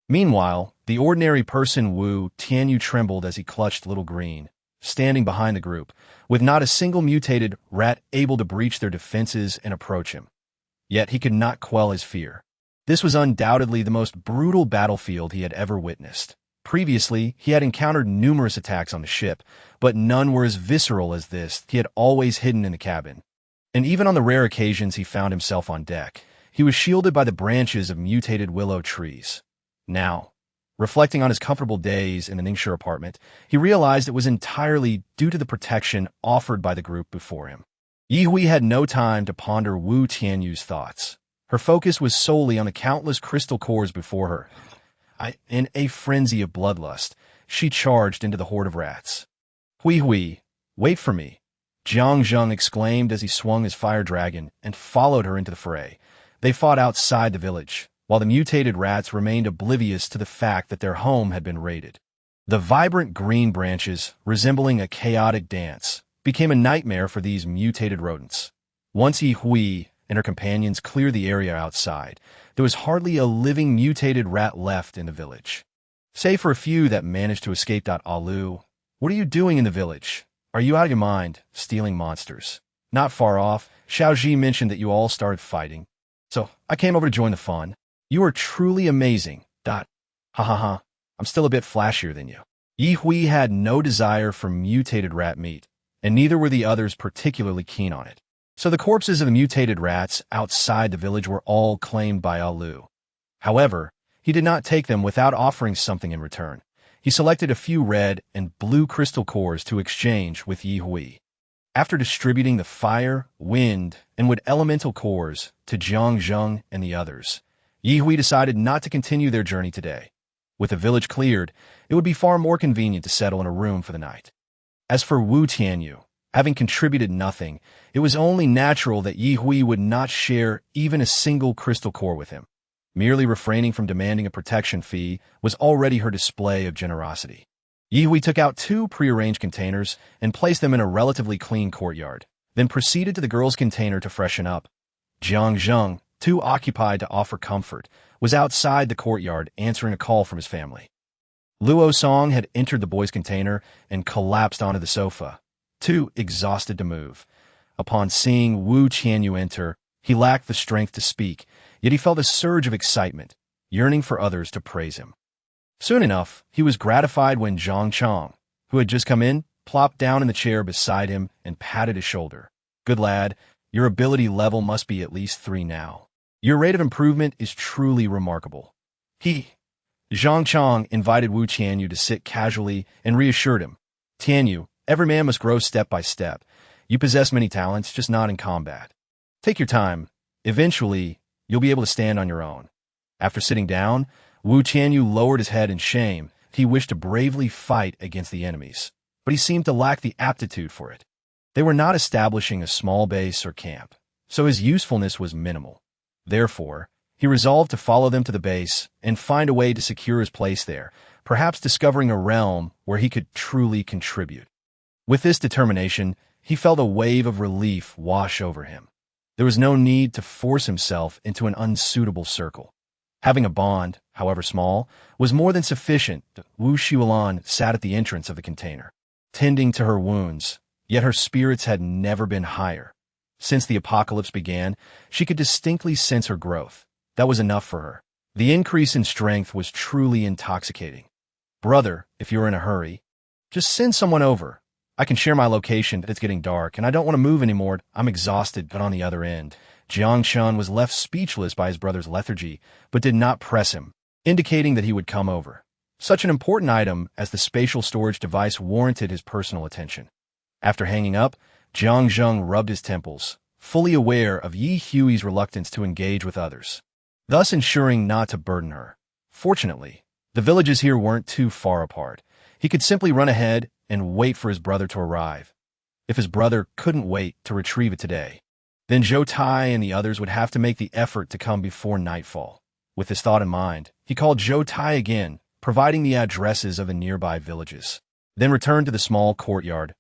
Meanwhile, the ordinary person Wu Tianyu trembled as he clutched Little Green, standing behind the group, with not a single mutated rat able to breach their defenses and approach him. Yet he could not quell his fear. This was undoubtedly the most brutal battlefield he had ever witnessed. Previously, he had encountered numerous attacks on the ship, but none were as visceral as this. He had always hidden in the cabin. And even on the rare occasions he found himself on deck, he was shielded by the branches of mutated willow trees. Now, reflecting on his comfortable days in the Ningxia apartment, he realized it was entirely due to the protection offered by the group before him. Ye Hui had no time to ponder Wu Tianyu's thoughts. Her focus was solely on the countless crystal cores before her. In a frenzy of bloodlust, she charged into the horde of rats. Hui, wait for me, Jiang Zheng exclaimed as he swung his fire dragon and followed her into the fray. They fought outside the village, while the mutated rats remained oblivious to the fact that their home had been raided. The vibrant green branches, resembling a chaotic dance, became a nightmare for these mutated rodents. Once Ye and her companions cleared the area outside, there was hardly a living mutated rat left in the village. Save for a few that managed to escape. Alu, what are you doing in the village? Are you out of your mind, stealing monsters? Not far off, Xiaoji mentioned that you all started fighting. So, I came over to join the fun. You are truly amazing. Ha ha ha. I'm still a bit flashier than you. Yi had no desire for mutated rat meat, and neither were the others particularly keen on it. So the corpses of the mutated rats outside the village were all claimed by Alu. However, he did not take them without offering something in return. He selected a few red and blue crystal cores to exchange with Yi. After distributing the fire, wind, and wood elemental cores to Zhang and the others, Yi decided not to continue their journey today. With the village cleared, it would be far more convenient to settle in a room for the night. As for Wu Tianyu, having contributed nothing, it was only natural that Yi would not share even a single crystal core with him. Merely refraining from demanding a protection fee was already her display of generosity. Yi took out 2 prearranged containers and placed them in a relatively clean courtyard, then proceeded to the girls' container to freshen up. Zhang, too occupied to offer comfort, was outside the courtyard answering a call from his family. Luo Song had entered the boys' container and collapsed onto the sofa, too exhausted to move. Upon seeing Wu Tianyu enter, he lacked the strength to speak, yet he felt a surge of excitement, yearning for others to praise him. Soon enough, he was gratified when Zhang Chang, who had just come in, plopped down in the chair beside him and patted his shoulder. Good lad, your ability level must be at least 3 now. Your rate of improvement is truly remarkable. Zhang Chang invited Wu Tianyu to sit casually and reassured him. Tianyu, every man must grow step by step. You possess many talents, just not in combat. Take your time. Eventually, you'll be able to stand on your own. After sitting down, Wu Tianyu lowered his head in shame. He wished to bravely fight against the enemies, but he seemed to lack the aptitude for it. They were not establishing a small base or camp, so his usefulness was minimal. Therefore, he resolved to follow them to the base and find a way to secure his place there, perhaps discovering a realm where he could truly contribute. With this determination, he felt a wave of relief wash over him. There was no need to force himself into an unsuitable circle. Having a bond, however small, was more than sufficient. Wu Xiulan sat at the entrance of the container, tending to her wounds, yet her spirits had never been higher. Since the apocalypse began, she could distinctly sense her growth. That was enough for her. The increase in strength was truly intoxicating. Brother, if you're in a hurry, just send someone over. I can share my location, but it's getting dark, and I don't want to move anymore. I'm exhausted, but on the other end. Jiang Chun was left speechless by his brother's lethargy, but did not press him, indicating that he would come over. Such an important item as the spatial storage device warranted his personal attention. After hanging up, Jiang Zheng rubbed his temples, fully aware of Yi Hui's reluctance to engage with others, thus ensuring not to burden her. Fortunately, the villages here weren't too far apart. He could simply run ahead and wait for his brother to arrive. If his brother couldn't wait to retrieve it today, then Zhou Tai and the others would have to make the effort to come before nightfall. With this thought in mind, he called Zhou Tai again, providing the addresses of the nearby villages, then returned to the small courtyard.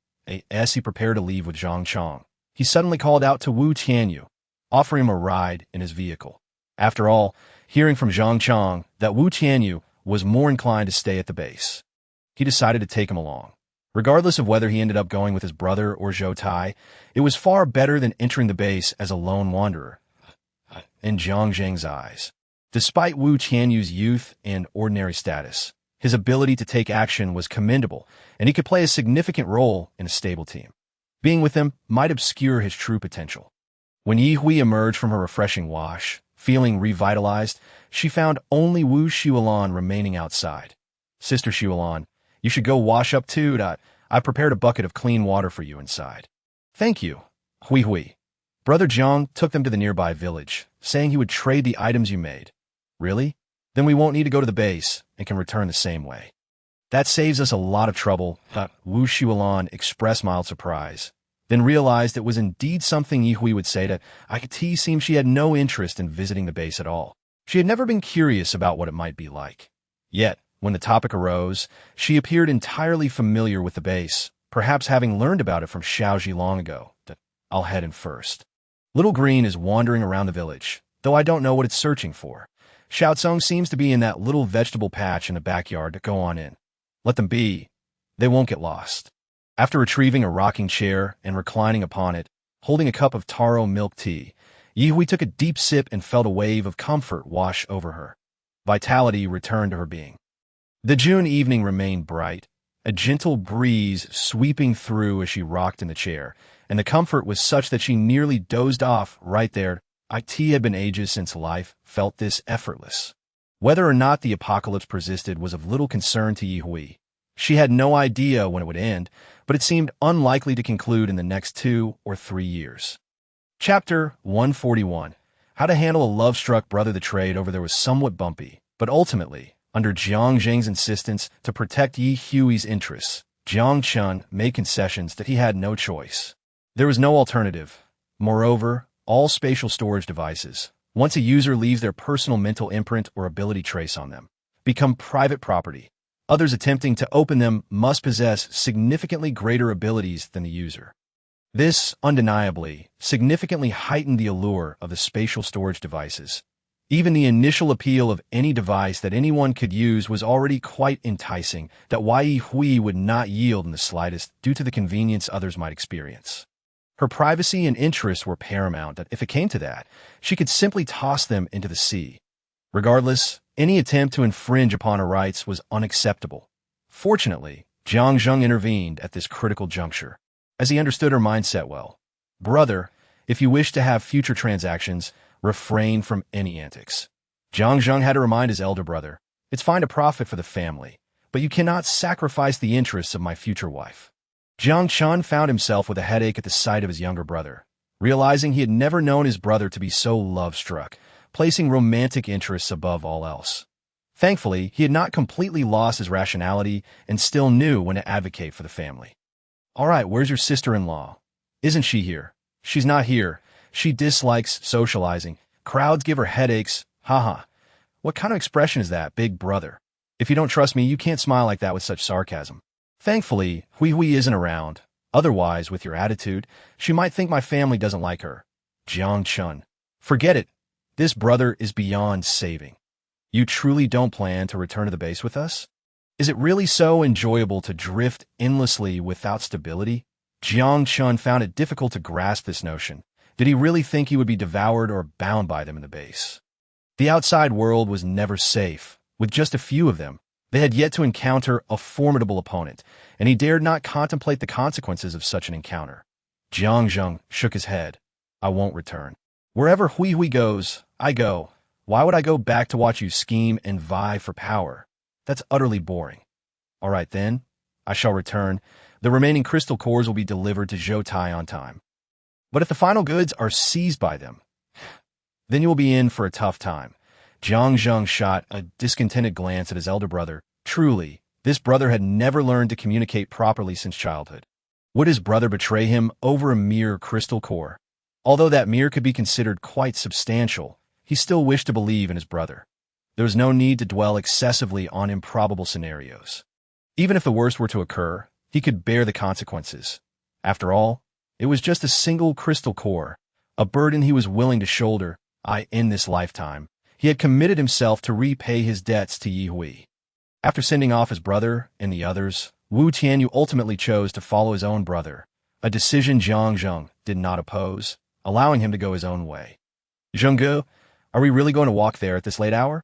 As he prepared to leave with Zhang Chang, he suddenly called out to Wu Tianyu, offering him a ride in his vehicle. After all, hearing from Zhang Chang that Wu Tianyu was more inclined to stay at the base, he decided to take him along. Regardless of whether he ended up going with his brother or Zhou Tai, it was far better than entering the base as a lone wanderer, in Jiang Zheng's eyes. Despite Wu Tianyu's youth and ordinary status, his ability to take action was commendable, and he could play a significant role in a stable team. Being with him might obscure his true potential. When Yi Hui emerged from her refreshing wash, feeling revitalized, she found only Wu Xiulan remaining outside. Sister Xiulan, you should go wash up too. I prepared a bucket of clean water for you inside. Thank you, Hui. Brother Jiang took them to the nearby village, saying he would trade the items you made. Really? Then we won't need to go to the base and can return the same way. That saves us a lot of trouble. Wu Xiulan expressed mild surprise, then realized it was indeed something Yi Hui would say to. I could see seemed she had no interest in visiting the base at all. She had never been curious about what it might be like. Yet, when the topic arose, she appeared entirely familiar with the base, perhaps having learned about it from Xiaoji long ago. I'll head in first. Little Green is wandering around the village, though I don't know what it's searching for. Xiaotsung seems to be in that little vegetable patch in the backyard. Go on in. Let them be. They won't get lost. After retrieving a rocking chair and reclining upon it, holding a cup of taro milk tea, Yihui took a deep sip and felt a wave of comfort wash over her. Vitality returned to her being. The June evening remained bright, a gentle breeze sweeping through as she rocked in the chair, and the comfort was such that she nearly dozed off right there. It had been ages since life felt this effortless. Whether or not the apocalypse persisted was of little concern to Yihui. She had no idea when it would end, but it seemed unlikely to conclude in the next 2 or 3 years. Chapter 141. How to handle a love-struck brother. The trade over there was somewhat bumpy, but ultimately, under Jiang Zheng's insistence to protect Yihui's interests, Jiang Chun made concessions that he had no choice. There was no alternative. Moreover, all spatial storage devices, once a user leaves their personal mental imprint or ability trace on them, become private property. Others attempting to open them must possess significantly greater abilities than the user. This, undeniably, significantly heightened the allure of the spatial storage devices. Even the initial appeal of any device that anyone could use was already quite enticing, that Yihui would not yield in the slightest due to the convenience others might experience. Her privacy and interests were paramount that if it came to that, she could simply toss them into the sea. Regardless, any attempt to infringe upon her rights was unacceptable. Fortunately, Jiang Zheng intervened at this critical juncture, as he understood her mindset well. Brother, if you wish to have future transactions, refrain from any antics. Jiang Zheng had to remind his elder brother, it's fine to profit for the family, but you cannot sacrifice the interests of my future wife. Jiang Chun found himself with a headache at the sight of his younger brother, realizing he had never known his brother to be so love-struck, placing romantic interests above all else. Thankfully, he had not completely lost his rationality and still knew when to advocate for the family. All right, where's your sister-in-law? Isn't she here? She's not here. She dislikes socializing. Crowds give her headaches. Haha. What kind of expression is that, big brother? If you don't trust me, you can't smile like that with such sarcasm. Thankfully, Hui isn't around. Otherwise, with your attitude, she might think my family doesn't like her. Jiang Chun. Forget it. This brother is beyond saving. You truly don't plan to return to the base with us? Is it really so enjoyable to drift endlessly without stability? Jiang Chun found it difficult to grasp this notion. Did he really think he would be devoured or bound by them in the base? The outside world was never safe. With just a few of them, they had yet to encounter a formidable opponent, and he dared not contemplate the consequences of such an encounter. Jiang Zheng shook his head. I won't return. Wherever Hui goes, I go. Why would I go back to watch you scheme and vie for power? That's utterly boring. All right then, I shall return. The remaining crystal cores will be delivered to Zhoutai on time. But if the final goods are seized by them, then you will be in for a tough time. Jiang Zheng shot a discontented glance at his elder brother. Truly, this brother had never learned to communicate properly since childhood. Would his brother betray him over a mere crystal core? Although that mirror could be considered quite substantial, he still wished to believe in his brother. There was no need to dwell excessively on improbable scenarios. Even if the worst were to occur, he could bear the consequences. After all, it was just a single crystal core, a burden he was willing to shoulder. In this lifetime, he had committed himself to repay his debts to Yihui. After sending off his brother and the others, Wu Tianyu ultimately chose to follow his own brother, a decision Jiang Zheng did not oppose, allowing him to go his own way. Zhengge, are we really going to walk there at this late hour?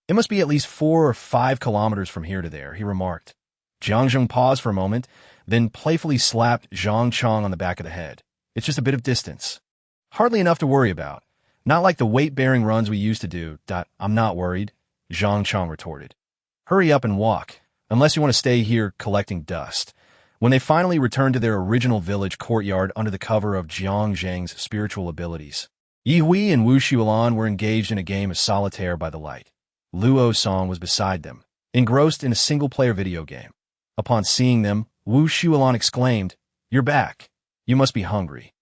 It must be at least 4 or 5 kilometers from here to there, he remarked. Jiang Zheng paused for a moment, then playfully slapped Zhang Chong on the back of the head. It's just a bit of distance. Hardly enough to worry about. Not like the weight-bearing runs we used to do. I'm not worried, Zhang Chong retorted. Hurry up and walk, unless you want to stay here collecting dust. When they finally returned to their original village courtyard under the cover of Jiang Zheng's spiritual abilities, Yihui and Wu Xuelan were engaged in a game of solitaire by the light. Luo Song was beside them, engrossed in a single-player video game. Upon seeing them, Wu Xuelan exclaimed, "You're back. You must be hungry."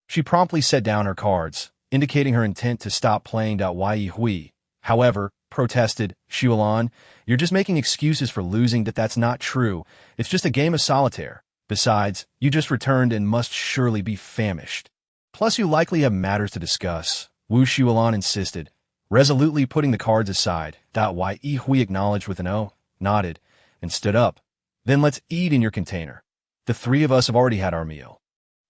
She promptly set down her cards, indicating her intent to stop playing. Yihui, However, protested Xuelan, you're just making excuses for losing. That's not true. It's just a game of solitaire. Besides, you just returned and must surely be famished. Plus, you likely have matters to discuss, Wu Xuelan insisted, resolutely putting the cards aside. Ye Hui acknowledged with an O, nodded, and stood up. Then let's eat in your container. The three of us have already had our meal.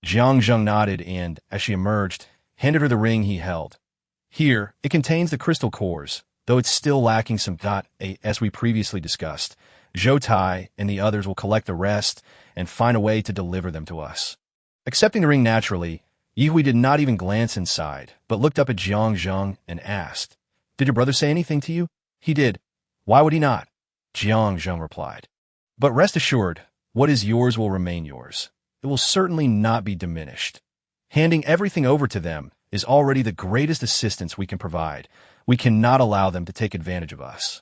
Jiang Zheng nodded and, as she emerged, handed her the ring he held. Here, it contains the crystal cores, though it's still lacking some. As we previously discussed, Zhou Tai and the others will collect the rest and find a way to deliver them to us. Accepting the ring naturally, Ye Hui did not even glance inside, but looked up at Jiang Zheng and asked, "Did your brother say anything to you?" "He did. Why would he not?" Jiang Zheng replied. "But rest assured, what is yours will remain yours. It will certainly not be diminished. Handing everything over to them is already the greatest assistance we can provide. We cannot allow them to take advantage of us."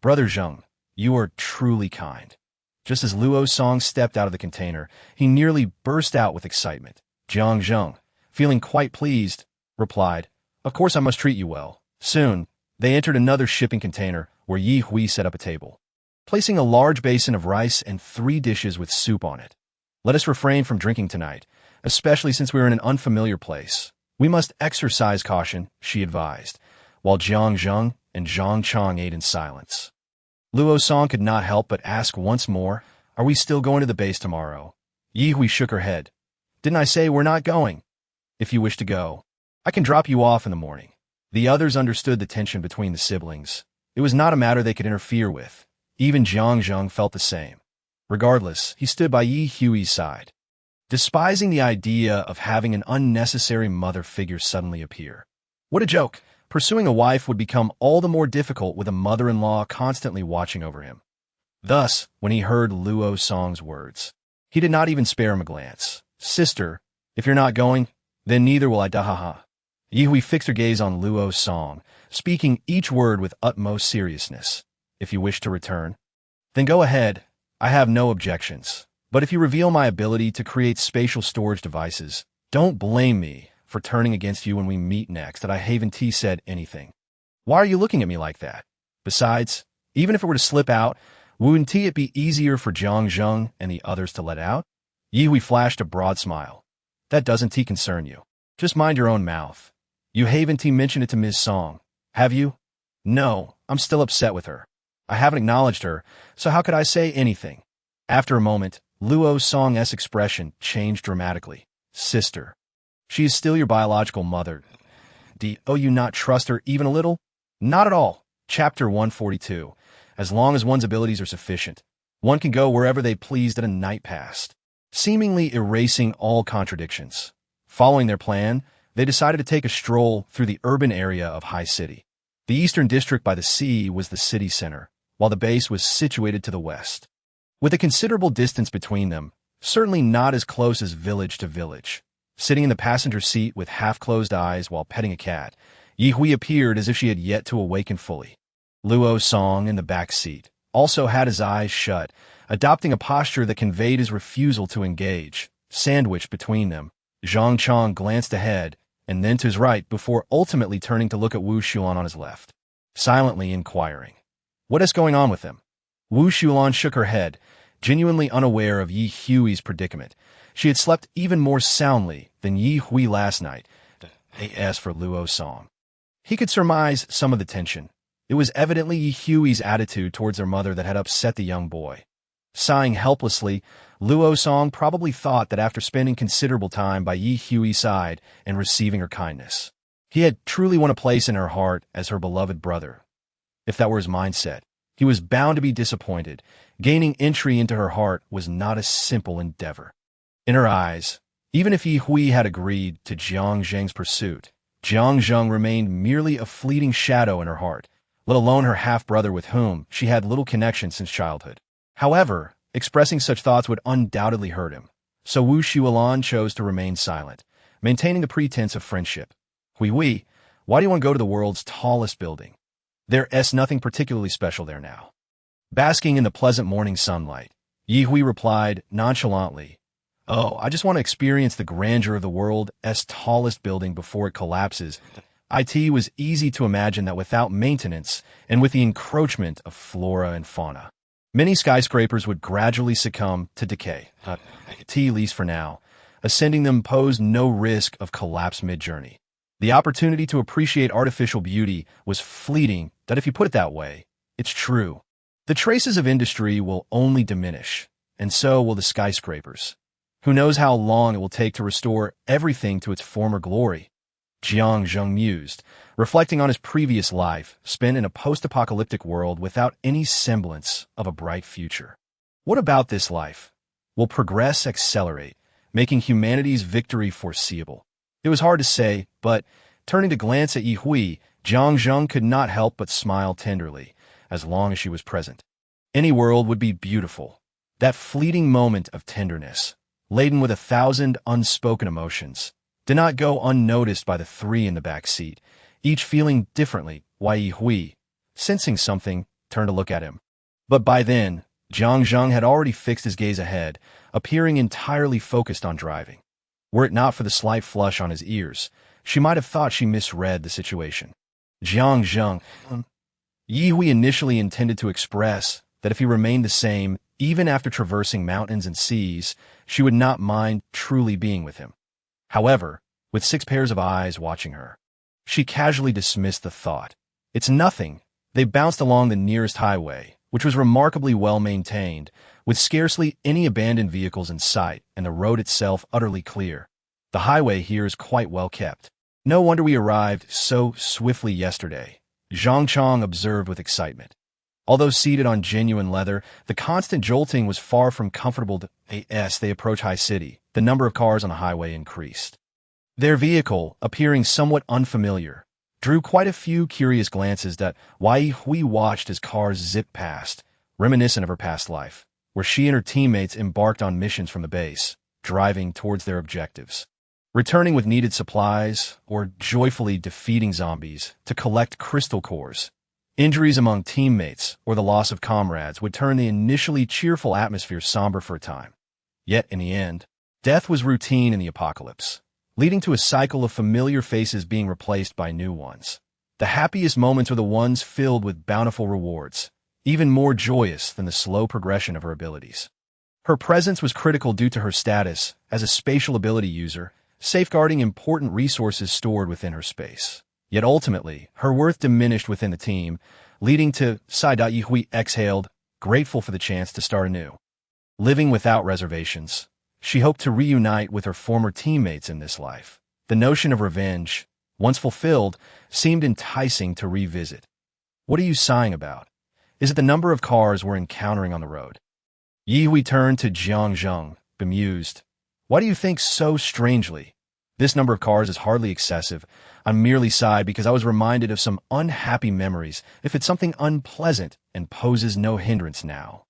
Brother Zheng, you are truly kind." Just as Luo Song stepped out of the container, he nearly burst out with excitement. Jiang Zheng, feeling quite pleased, replied, "Of course I must treat you well." Soon, they entered another shipping container where Ye Hui set up a table, placing a large basin of rice and 3 dishes with soup on it. "Let us refrain from drinking tonight, especially since we are in an unfamiliar place. We must exercise caution," she advised, while Jiang Zheng and Zhang Chong ate in silence. Luo Song could not help but ask once more, "Are we still going to the base tomorrow?" Ye Hui shook her head. "Didn't I say we're not going? If you wish to go, I can drop you off in the morning." The others understood the tension between the siblings. It was not a matter they could interfere with. Even Jiang Zheng felt the same. Regardless, he stood by Ye Hui's side, despising the idea of having an unnecessary mother figure suddenly appear. What a joke! Pursuing a wife would become all the more difficult with a mother-in-law constantly watching over him. Thus, when he heard Luo Song's words, he did not even spare him a glance. "Sister, if you're not going, then neither will I." Dahaha. Ye Hui fixed her gaze on Luo Song, speaking each word with utmost seriousness. "If you wish to return, then go ahead. I have no objections. But if you reveal my ability to create spatial storage devices, don't blame me for turning against you when we meet next." I haven't said anything. "Why are you looking at me like that? Besides, even if it were to slip out, wouldn't it be easier for Jiang Zheng and the others to let out?" Ye Hui flashed a broad smile. "That doesn't concern you. Just mind your own mouth. You haven't mentioned it to Ms. Song, have you?" "No, I'm still upset with her. I haven't acknowledged her, so how could I say anything?" After a moment, Luo Song's expression changed dramatically. "Sister, she is still your biological mother. Do you not trust her even a little?" "Not at all." Chapter 142. As long as one's abilities are sufficient, one can go wherever they pleased at a night passed, seemingly erasing all contradictions. Following their plan, they decided to take a stroll through the urban area of High City. The eastern district by the sea was the city center, while the base was situated to the west. With a considerable distance between them, certainly not as close as village to village. Sitting in the passenger seat with half-closed eyes while petting a cat, Ye Hui appeared as if she had yet to awaken fully. Luo Song, in the back seat, also had his eyes shut, adopting a posture that conveyed his refusal to engage. Sandwiched between them, Zhang Chong glanced ahead and then to his right before ultimately turning to look at Wu Xulan on his left, silently inquiring, "What is going on with them?" Wu Xulan shook her head, genuinely unaware of Ye Hui's predicament. She had slept even more soundly than Ye Hui last night. As for Luo Song, he could surmise some of the tension. It was evidently Ye Hui's attitude towards their mother that had upset the young boy. Sighing helplessly, Luo Song probably thought that after spending considerable time by Ye Hui's side and receiving her kindness, he had truly won a place in her heart as her beloved brother. If that were his mindset, he was bound to be disappointed. Gaining entry into her heart was not a simple endeavor. In her eyes, even if Ye Hui had agreed to Jiang Zheng's pursuit, Jiang Zheng remained merely a fleeting shadow in her heart, let alone her half-brother with whom she had little connection since childhood. However, expressing such thoughts would undoubtedly hurt him, so Wu Xuelan chose to remain silent, maintaining the pretense of friendship. "Hui, why do you want to go to the world's tallest building? There's nothing particularly special there now." Basking in the pleasant morning sunlight, Ye Hui replied nonchalantly, "Oh, I just want to experience the grandeur of the world's tallest building before it collapses. It was easy to imagine that without maintenance and with the encroachment of flora and fauna, many skyscrapers would gradually succumb to decay. At least for now, ascending them posed no risk of collapse mid-journey. The opportunity to appreciate artificial beauty was fleeting, that if you put it that way, it's true. The traces of industry will only diminish, and so will the skyscrapers. Who knows how long it will take to restore everything to its former glory? Jiang Zheng mused, reflecting on his previous life, spent in a post-apocalyptic world without any semblance of a bright future. What about this life? Will progress accelerate, making humanity's victory foreseeable? It was hard to say, but turning to glance at Ye Hui, Jiang Zheng could not help but smile tenderly, as long as she was present. Any world would be beautiful. That fleeting moment of tenderness, laden with 1,000 unspoken emotions, did not go unnoticed by the three in the back seat, each feeling differently. Ye Hui, sensing something, turned to look at him. But by then, Jiang Zheng had already fixed his gaze ahead, appearing entirely focused on driving. Were it not for the slight flush on his ears, she might have thought she misread the situation. Jiang Zheng. Ye Hui initially intended to express that if he remained the same, even after traversing mountains and seas, she would not mind truly being with him. However, with 6 pairs of eyes watching her, she casually dismissed the thought. It's nothing. They bounced along the nearest highway, which was remarkably well maintained, with scarcely any abandoned vehicles in sight and the road itself utterly clear. The highway here is quite well kept. No wonder we arrived so swiftly yesterday, Zhang Chong observed with excitement. Although seated on genuine leather, the constant jolting was far from comfortable. As they approached High City, the number of cars on the highway increased. Their vehicle, appearing somewhat unfamiliar, drew quite a few curious glances that Ye Hui watched as cars zipped past, reminiscent of her past life, where she and her teammates embarked on missions from the base, driving towards their objectives. Returning with needed supplies, or joyfully defeating zombies to collect crystal cores. Injuries among teammates or the loss of comrades would turn the initially cheerful atmosphere somber for a time. Yet, in the end, death was routine in the apocalypse, leading to a cycle of familiar faces being replaced by new ones. The happiest moments are the ones filled with bountiful rewards, even more joyous than the slow progression of her abilities. Her presence was critical due to her status as a spatial ability user, safeguarding important resources stored within her space. Yet ultimately, her worth diminished within the team, leading to Ye Hui exhaled, grateful for the chance to start anew. Living without reservations, she hoped to reunite with her former teammates in this life. The notion of revenge, once fulfilled, seemed enticing to revisit. What are you sighing about? Is it the number of cars we're encountering on the road? Ye Hui turned to Jiang Zheng, bemused. Why do you think so strangely? This number of cars is hardly excessive. I merely sighed because I was reminded of some unhappy memories. If it's something unpleasant and poses no hindrance now,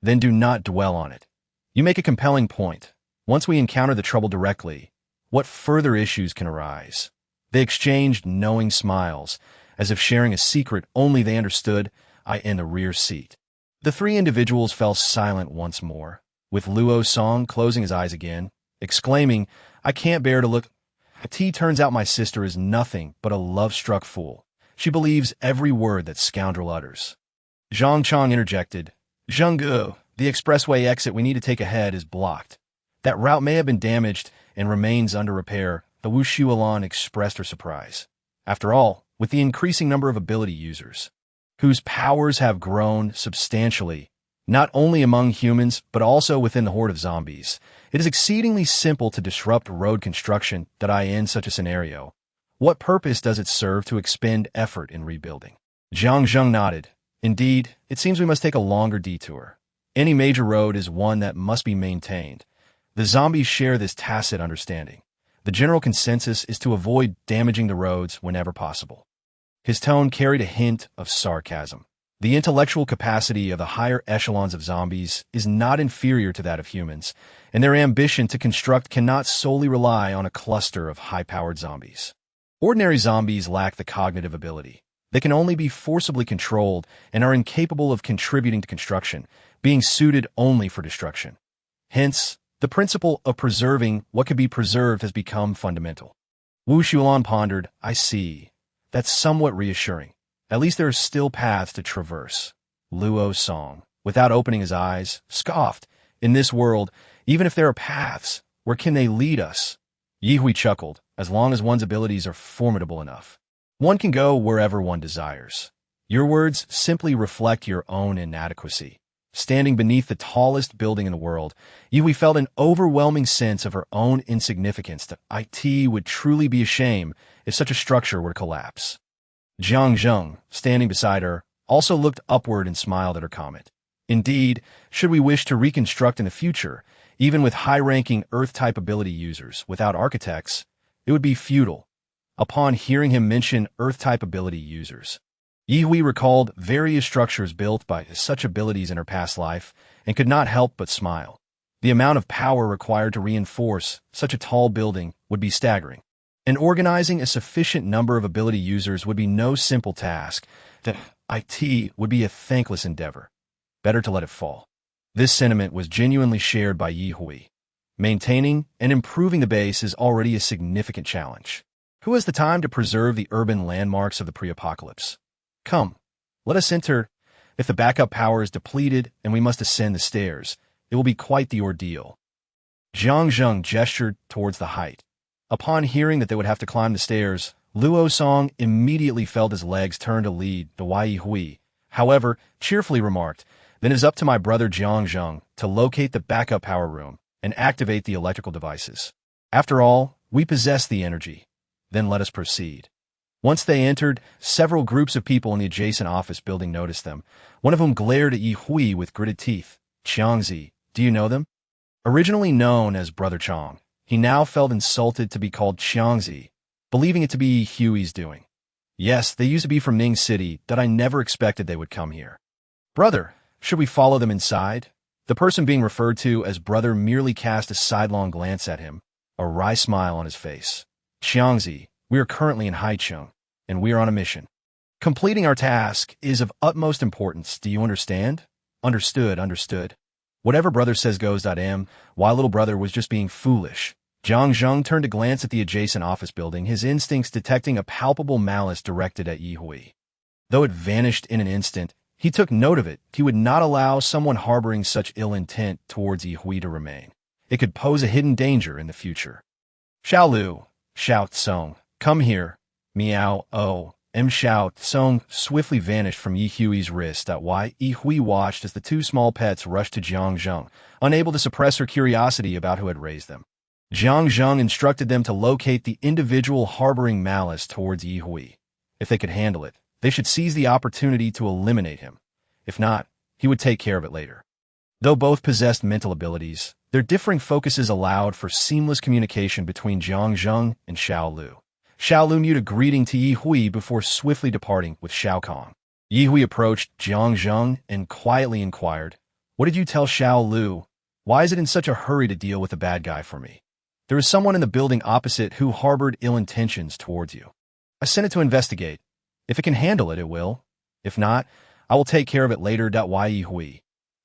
then do not dwell on it. You make a compelling point. Once we encounter the trouble directly, what further issues can arise? They exchanged knowing smiles, as if sharing a secret only they understood. I in the rear seat. The three individuals fell silent once more, with Luo Song closing his eyes again, exclaiming, I can't bear to look. Turns out my sister is nothing but a love-struck fool. She believes every word that scoundrel utters. Zhang Chong interjected, Zhenggu, the expressway exit we need to take ahead is blocked. That route may have been damaged and remains under repair, the Wu Shualan expressed her surprise. After all, with the increasing number of ability users, whose powers have grown substantially, not only among humans, but also within the horde of zombies, it is exceedingly simple to disrupt road construction. In such a scenario, what purpose does it serve to expend effort in rebuilding? Jiang Zheng nodded. Indeed, it seems we must take a longer detour. Any major road is one that must be maintained. The zombies share this tacit understanding. The general consensus is to avoid damaging the roads whenever possible. His tone carried a hint of sarcasm. The intellectual capacity of the higher echelons of zombies is not inferior to that of humans, and their ambition to construct cannot solely rely on a cluster of high-powered zombies. Ordinary zombies lack the cognitive ability. They can only be forcibly controlled and are incapable of contributing to construction, being suited only for destruction. Hence, the principle of preserving what can be preserved has become fundamental. Wu Shulan pondered, I see. That's somewhat reassuring. At least there are still paths to traverse. Luo Song, without opening his eyes, scoffed. In this world, even if there are paths, where can they lead us? Ye Hui chuckled. As long as one's abilities are formidable enough, one can go wherever one desires. Your words simply reflect your own inadequacy. Standing beneath the tallest building in the world, Ye Hui felt an overwhelming sense of her own insignificance. That it would truly be a shame if such a structure were to collapse. Jiang Zheng, standing beside her, also looked upward and smiled at her comment. Indeed, should we wish to reconstruct in the future, even with high-ranking Earth-type ability users, without architects, it would be futile. Upon hearing him mention Earth-type ability users, Ye Hui recalled various structures built by such abilities in her past life and could not help but smile. The amount of power required to reinforce such a tall building would be staggering, and organizing a sufficient number of ability users would be no simple task. That it would be a thankless endeavor. Better to let it fall. This sentiment was genuinely shared by Ye Hui. Maintaining and improving the base is already a significant challenge. Who has the time to preserve the urban landmarks of the pre-apocalypse? Come, let us enter. If the backup power is depleted and we must ascend the stairs, it will be quite the ordeal. Jiang Zheng gestured towards the height. Upon hearing that they would have to climb the stairs, Luo Song immediately felt his legs turn to lead the Ye Hui. However, cheerfully remarked, "Then it is up to my brother Jiang Zheng to locate the backup power room and activate the electrical devices. After all, we possess the energy. Then let us proceed." Once they entered, several groups of people in the adjacent office building noticed them, one of whom glared at Ye Hui with gritted teeth. "Qiangzi, do you know them?" Originally known as Brother Chong, he now felt insulted to be called Qiangzi, believing it to be Ye Hui's doing. "Yes, they used to be from Ning City, that I never expected they would come here." "Brother, should we follow them inside?" The person being referred to as brother merely cast a sidelong glance at him, a wry smile on his face. "Qiangzi, we are currently in Haicheng, and we are on a mission. Completing our task is of utmost importance. Do you understand?" "Understood, understood. Whatever brother says goes. Why little brother was just being foolish." Jiang Zheng turned to glance at the adjacent office building, his instincts detecting a palpable malice directed at Ye Hui. Though it vanished in an instant, he took note of it. He would not allow someone harboring such ill intent towards Ye Hui to remain. It could pose a hidden danger in the future. "Xiao Lu, Xiao Tsong, come here." Meow, oh, Xiao Tsong swiftly vanished from Ye Hui's wrist. Ye Hui watched as the two small pets rushed to Jiang Zheng, unable to suppress her curiosity about who had raised them. Jiang Zheng instructed them to locate the individual harboring malice towards Ye Hui. If they could handle it, they should seize the opportunity to eliminate him. If not, he would take care of it later. Though both possessed mental abilities, their differing focuses allowed for seamless communication between Jiang Zheng and Xiao Lu. Xiao Lu mewed a greeting to Ye Hui before swiftly departing with Xiao Kong. Ye Hui approached Jiang Zheng and quietly inquired, "What did you tell Xiao Lu? Why is it in such a hurry to deal with the bad guy for me? There is someone in the building opposite who harbored ill intentions towards you. I sent it to investigate. If it can handle it, it will. If not, I will take care of it later. Ye Hui.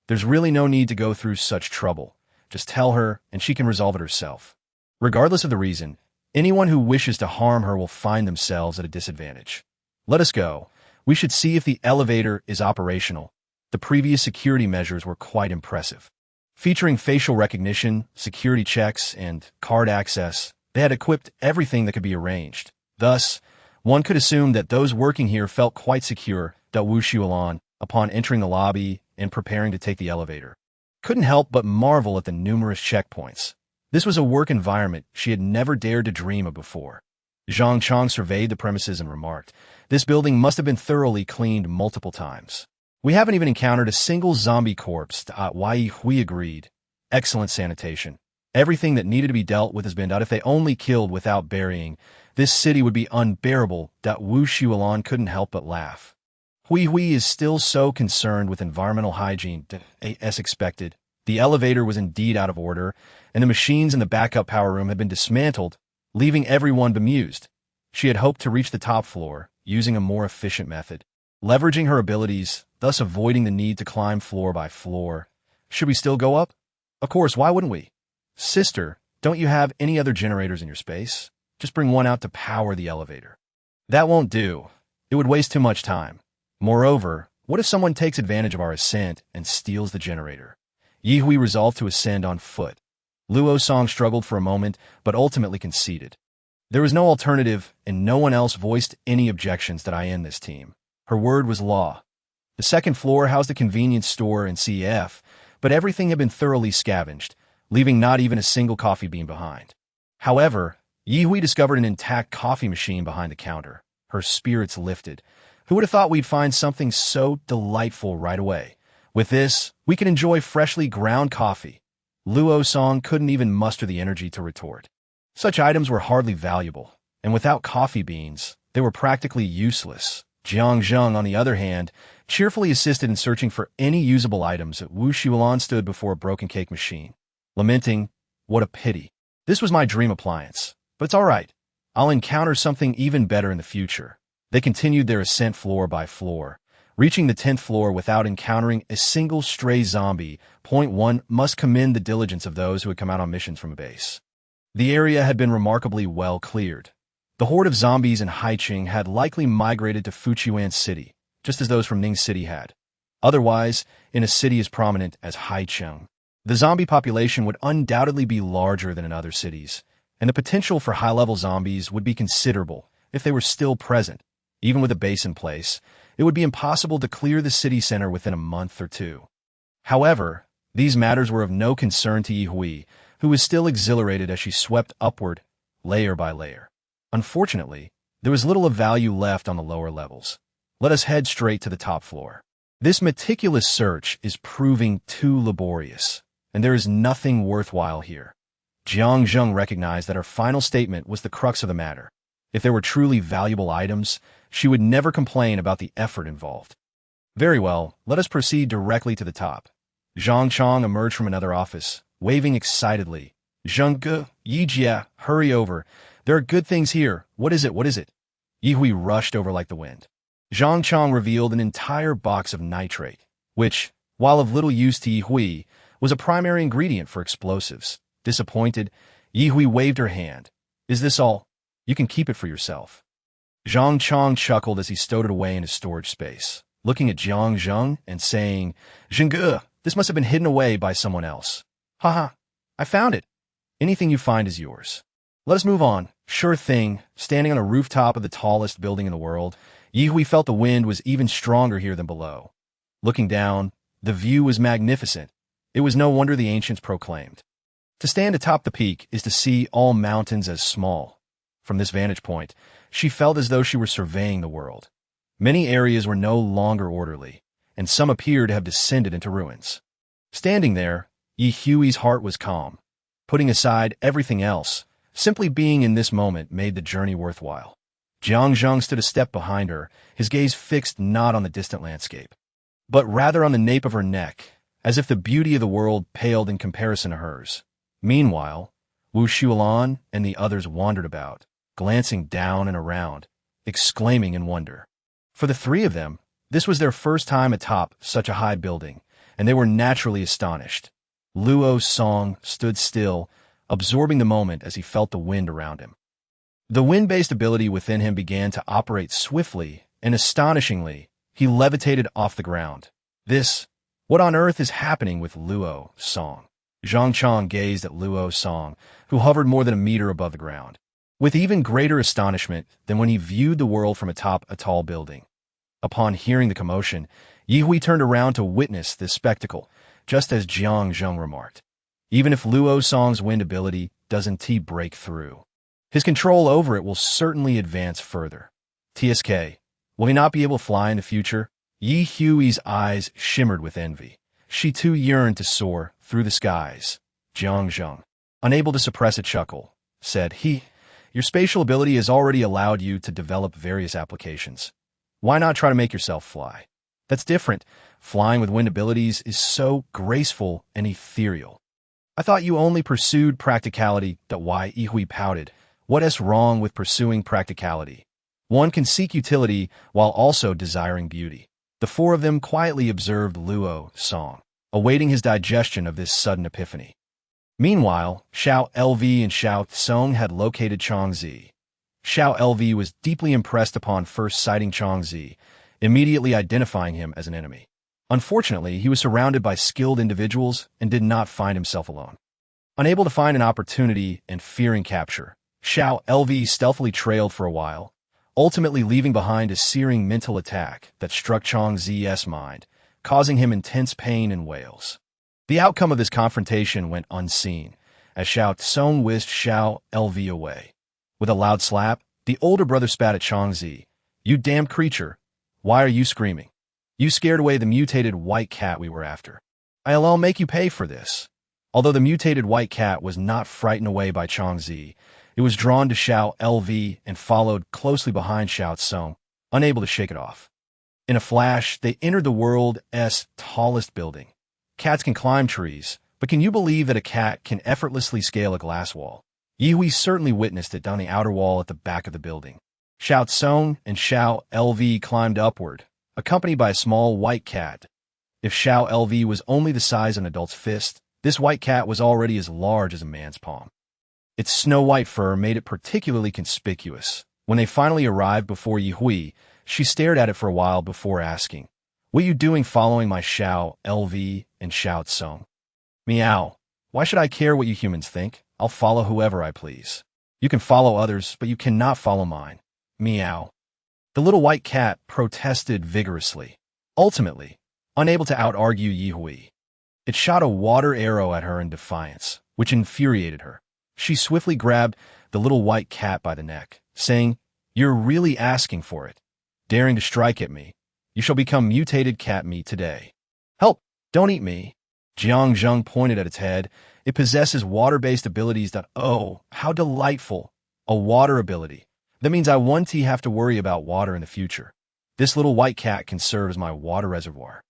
There's really no need to go through such trouble. Just tell her, and she can resolve it herself. Regardless of the reason, anyone who wishes to harm her will find themselves at a disadvantage. Let us go. We should see if the elevator is operational." The previous security measures were quite impressive. Featuring facial recognition, security checks, and card access, they had equipped everything that could be arranged. Thus, one could assume that those working here felt quite secure. Wu Xuelan, upon entering the lobby and preparing to take the elevator, couldn't help but marvel at the numerous checkpoints. This was a work environment she had never dared to dream of before. Zhang Chong surveyed the premises and remarked, "This building must have been thoroughly cleaned multiple times. We haven't even encountered a single zombie corpse." Ye Hui agreed. "Excellent sanitation. Everything that needed to be dealt with has been done. If they only killed without burying, this city would be unbearable." Wu Xuelan couldn't help but laugh. Hui is still so concerned with environmental hygiene. As expected, the elevator was indeed out of order, and the machines in the backup power room had been dismantled, leaving everyone bemused. She had hoped to reach the top floor using a more efficient method, leveraging her abilities, thus avoiding the need to climb floor by floor. "Should we still go up?" "Of course, why wouldn't we?" "Sister, don't you have any other generators in your space? Just bring one out to power the elevator." That won't do. It would waste too much time. Moreover, what if someone takes advantage of our ascent and steals the generator? Ye Hui resolved to ascend on foot. Luo Song struggled for a moment, but ultimately conceded. There was no alternative, and no one else voiced any objections that I end this team. Her word was law. The second floor housed a convenience store and CF, but everything had been thoroughly scavenged, leaving not even a single coffee bean behind. However, Ye Hui discovered an intact coffee machine behind the counter. Her spirits lifted. Who would have thought we'd find something so delightful right away? With this, we can enjoy freshly ground coffee. Luo Song couldn't even muster the energy to retort. Such items were hardly valuable, and without coffee beans, they were practically useless. Jiang Zheng, on the other hand, cheerfully assisted in searching for any usable items. Wu Xiulan stood before a broken cake machine, lamenting, "What a pity. This was my dream appliance. But it's all right. I'll encounter something even better in the future." They continued their ascent floor by floor, reaching the 10th floor without encountering a single stray zombie. Point 1 must commend the diligence of those who had come out on missions from a base. The area had been remarkably well cleared. The horde of zombies in Haicheng had likely migrated to Fujian City, just as those from Ning City had. Otherwise, in a city as prominent as Haicheng, the zombie population would undoubtedly be larger than in other cities, and the potential for high-level zombies would be considerable if they were still present. Even with a base in place, it would be impossible to clear the city center within a month or two. However, these matters were of no concern to Ye Hui, who was still exhilarated as she swept upward, layer by layer. Unfortunately, there was little of value left on the lower levels. Let us head straight to the top floor. This meticulous search is proving too laborious, and there is nothing worthwhile here. Jiang Zheng recognized that her final statement was the crux of the matter. If there were truly valuable items, she would never complain about the effort involved. Very well, let us proceed directly to the top. Zhang Chong emerged from another office, waving excitedly. "Zheng Yi Jia, hurry over. There are good things here. What is it? What is it?" Ye Hui rushed over like the wind. Zhang Chong revealed an entire box of nitrate, which, while of little use to Ye Hui, was a primary ingredient for explosives. Disappointed, Ye Hui waved her hand. "Is this all? You can keep it for yourself." Zhang Chong chuckled as he stowed it away in his storage space, looking at Jiang Zheng and saying, "Zheng, this must have been hidden away by someone else." "Haha, I found it. Anything you find is yours. Let us move on." "Sure thing." Standing on a rooftop of the tallest building in the world, Ye Hui felt the wind was even stronger here than below. Looking down, the view was magnificent. It was no wonder the ancients proclaimed, "To stand atop the peak is to see all mountains as small." From this vantage point, she felt as though she were surveying the world. Many areas were no longer orderly, and some appeared to have descended into ruins. Standing there, Ye Hui's heart was calm. Putting aside everything else, simply being in this moment made the journey worthwhile. Jiang Zheng stood a step behind her, his gaze fixed not on the distant landscape, but rather on the nape of her neck, as if the beauty of the world paled in comparison to hers. Meanwhile, Wu Xiulan and the others wandered about, glancing down and around, exclaiming in wonder. For the three of them, this was their first time atop such a high building, and they were naturally astonished. Luo Song stood still, absorbing the moment as he felt the wind around him. The wind-based ability within him began to operate swiftly, and astonishingly, he levitated off the ground. What on earth is happening with Luo Song? Zhang Chong gazed at Luo Song, who hovered more than a meter above the ground, with even greater astonishment than when he viewed the world from atop a tall building. Upon hearing the commotion, Ye Hui turned around to witness this spectacle, just as Jiang Zheng remarked. Even if Luo Song's wind ability doesn't break through, his control over it will certainly advance further. TSK, will he not be able to fly in the future? Ye Hui's eyes shimmered with envy. She too yearned to soar through the skies. Jiang Zheng, unable to suppress a chuckle, said, Your spatial ability has already allowed you to develop various applications. Why not try to make yourself fly? That's different. Flying with wind abilities is so graceful and ethereal. I thought you only pursued practicality. Ye Hui pouted. What is wrong with pursuing practicality? One can seek utility while also desiring beauty. The four of them quietly observed Luo Song, awaiting his digestion of this sudden epiphany. Meanwhile, Xiao LV and Xiao Tsong had located Changzi. Xiao LV was deeply impressed upon first sighting Changzi, immediately identifying him as an enemy. Unfortunately, he was surrounded by skilled individuals and did not find himself alone. Unable to find an opportunity and fearing capture, Xiao LV stealthily trailed for a while, ultimately leaving behind a searing mental attack that struck Changzi's mind, causing him intense pain and wails. The outcome of this confrontation went unseen, as Xiao Tsong whisked Xiao LV away. With a loud slap, the older brother spat at Changzi. "You damned creature! Why are you screaming? You scared away the mutated white cat we were after. I'll make you pay for this." Although the mutated white cat was not frightened away by Changzi, it was drawn to Xiao LV and followed closely behind Xiao Tsong, unable to shake it off. In a flash, they entered the world's tallest building. Cats can climb trees, but can you believe that a cat can effortlessly scale a glass wall? Ye certainly witnessed it down the outer wall at the back of the building. Xiao Tsong and Xiao LV climbed upward, accompanied by a small white cat. If Xiao LV was only the size of an adult's fist, this white cat was already as large as a man's palm. Its snow-white fur made it particularly conspicuous. When they finally arrived before Yi Hui, she stared at it for a while before asking, "What are you doing following my Xiao LV and Xiao Tsong?" "Meow. Why should I care what you humans think? I'll follow whoever I please. You can follow others, but you cannot follow mine." Meow. The little white cat protested vigorously. Ultimately, unable to out-argue Yi Hui, it shot a water arrow at her in defiance, which infuriated her. She swiftly grabbed the little white cat by the neck, saying, "You're really asking for it. Daring to strike at me. You shall become mutated cat meat today. Help! Don't eat me." Jiang Zheng pointed at its head. "It possesses water-based abilities that— oh, how delightful! A water ability. That means I won't have to worry about water in the future. This little white cat can serve as my water reservoir."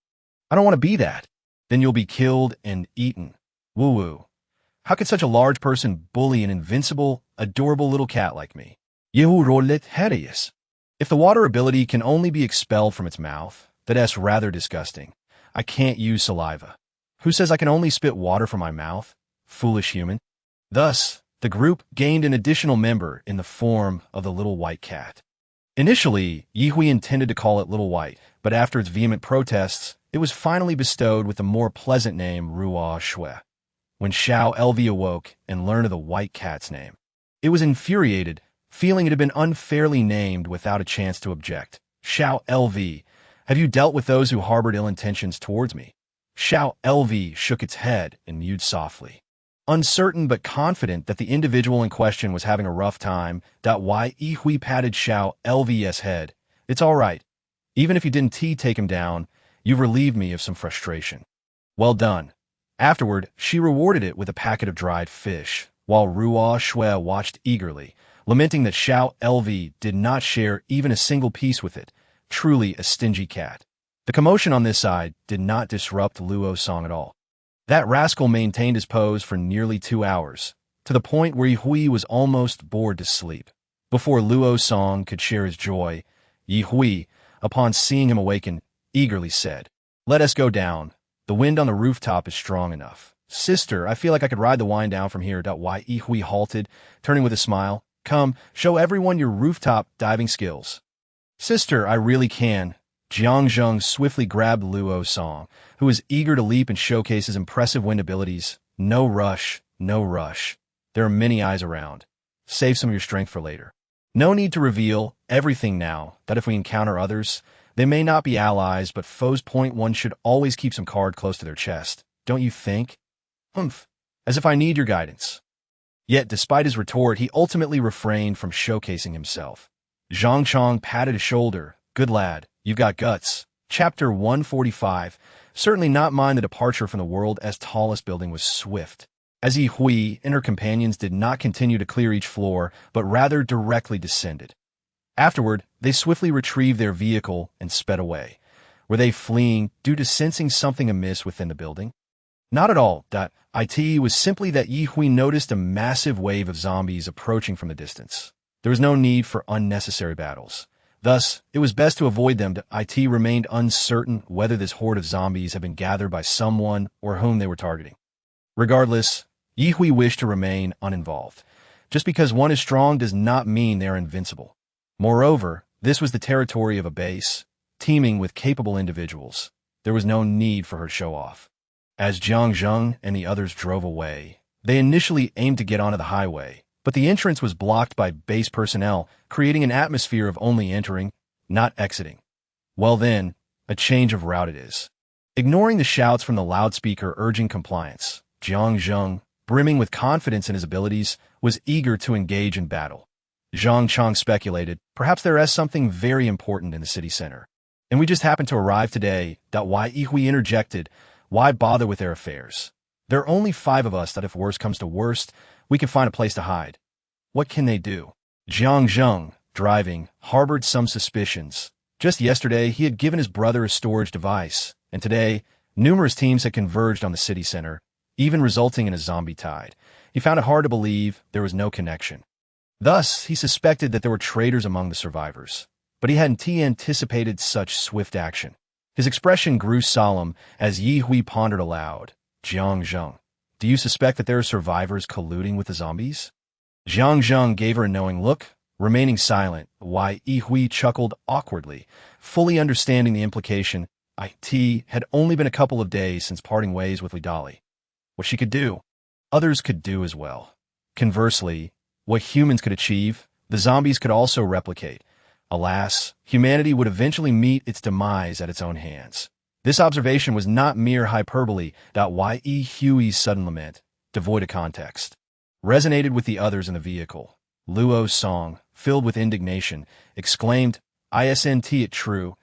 "I don't want to be that." "Then you'll be killed and eaten. Woo-woo. How could such a large person bully an invincible, adorable little cat like me?" Yehu rolet hideous. If the water ability can only be expelled from its mouth, that's rather disgusting. I can't use saliva. Who says I can only spit water from my mouth? Foolish human. Thus, the group gained an additional member in the form of the little white cat. Initially, Yi Hui intended to call it Little White, but after its vehement protests, it was finally bestowed with the more pleasant name Ruo Shui. When Xiao LV awoke and learned of the white cat's name, it was infuriated, feeling it had been unfairly named without a chance to object. "Xiao LV, have you dealt with those who harbored ill intentions towards me?" Xiao LV shook its head and mewed softly. Uncertain but confident that the individual in question was having a rough time, Yi Hui patted Xiao LV's head. "It's all right. Even if you didn't take him down, you've relieved me of some frustration. Well done." Afterward, she rewarded it with a packet of dried fish, while Ruo Shui watched eagerly, lamenting that Xiao LV did not share even a single piece with it. Truly a stingy cat. The commotion on this side did not disrupt Luo's song at all. That rascal maintained his pose for nearly 2 hours, to the point where Yi Hui was almost bored to sleep. Before Luo's song could share his joy, Yi Hui, upon seeing him awaken, eagerly said, "Let us go down. The wind on the rooftop is strong enough." "Sister, I feel like I could ride the wind down from here." Yi Hui halted, turning with a smile. "Come, show everyone your rooftop diving skills." "Sister, I really can." Jiang Zheng swiftly grabbed Luo's song, who was eager to leap and showcase his impressive wind abilities. "No rush, no rush. There are many eyes around. Save some of your strength for later. No need to reveal everything now, that if we encounter others, they may not be allies, but foes. One should always keep some card close to their chest. Don't you think?" "Humph, as if I need your guidance." Yet, despite his retort, he ultimately refrained from showcasing himself. Zhang Chong patted his shoulder. "Good lad, you've got guts." Chapter 145. Certainly not mine. The departure from the world's tallest building was swift, as Yi Hui and her companions did not continue to clear each floor, but rather directly descended. Afterward, they swiftly retrieved their vehicle and sped away. Were they fleeing due to sensing something amiss within the building? Not at all. It was simply that Yi Hui noticed a massive wave of zombies approaching from the distance. There was no need for unnecessary battles. Thus, it was best to avoid them. It remained uncertain whether this horde of zombies had been gathered by someone or whom they were targeting. Regardless, Yi Hui wished to remain uninvolved. Just because one is strong does not mean they are invincible. Moreover, this was the territory of a base, teeming with capable individuals. There was no need for her to show off. As Jiang Zheng and the others drove away, they initially aimed to get onto the highway, but the entrance was blocked by base personnel, creating an atmosphere of only entering, not exiting. Well then, a change of route it is. Ignoring the shouts from the loudspeaker urging compliance, Jiang Zheng, brimming with confidence in his abilities, was eager to engage in battle. Zhang Chang speculated, perhaps there is something very important in the city center. And we just happened to arrive today. Ye Hui interjected, why bother with their affairs? There are only 5 of us that if worst comes to worst, we can find a place to hide. What can they do? Jiang Zheng, driving, harbored some suspicions. Just yesterday, he had given his brother a storage device, and today, numerous teams had converged on the city center, even resulting in a zombie tide. He found it hard to believe there was no connection. Thus, he suspected that there were traitors among the survivors, but he hadn't anticipated such swift action. His expression grew solemn as Ye Hui pondered aloud. Jiang Zheng, do you suspect that there are survivors colluding with the zombies? Jiang Zheng gave her a knowing look, remaining silent. Ye Hui chuckled awkwardly, fully understanding the implication. It had only been a couple of days since parting ways with Li Dali. What she could do, others could do as well. Conversely, what humans could achieve, the zombies could also replicate. Alas, humanity would eventually meet its demise at its own hands. This observation was not mere hyperbole. Ye Hui's sudden lament, devoid of context, resonated with the others in the vehicle. Luo's song, filled with indignation, exclaimed, Isn't it true?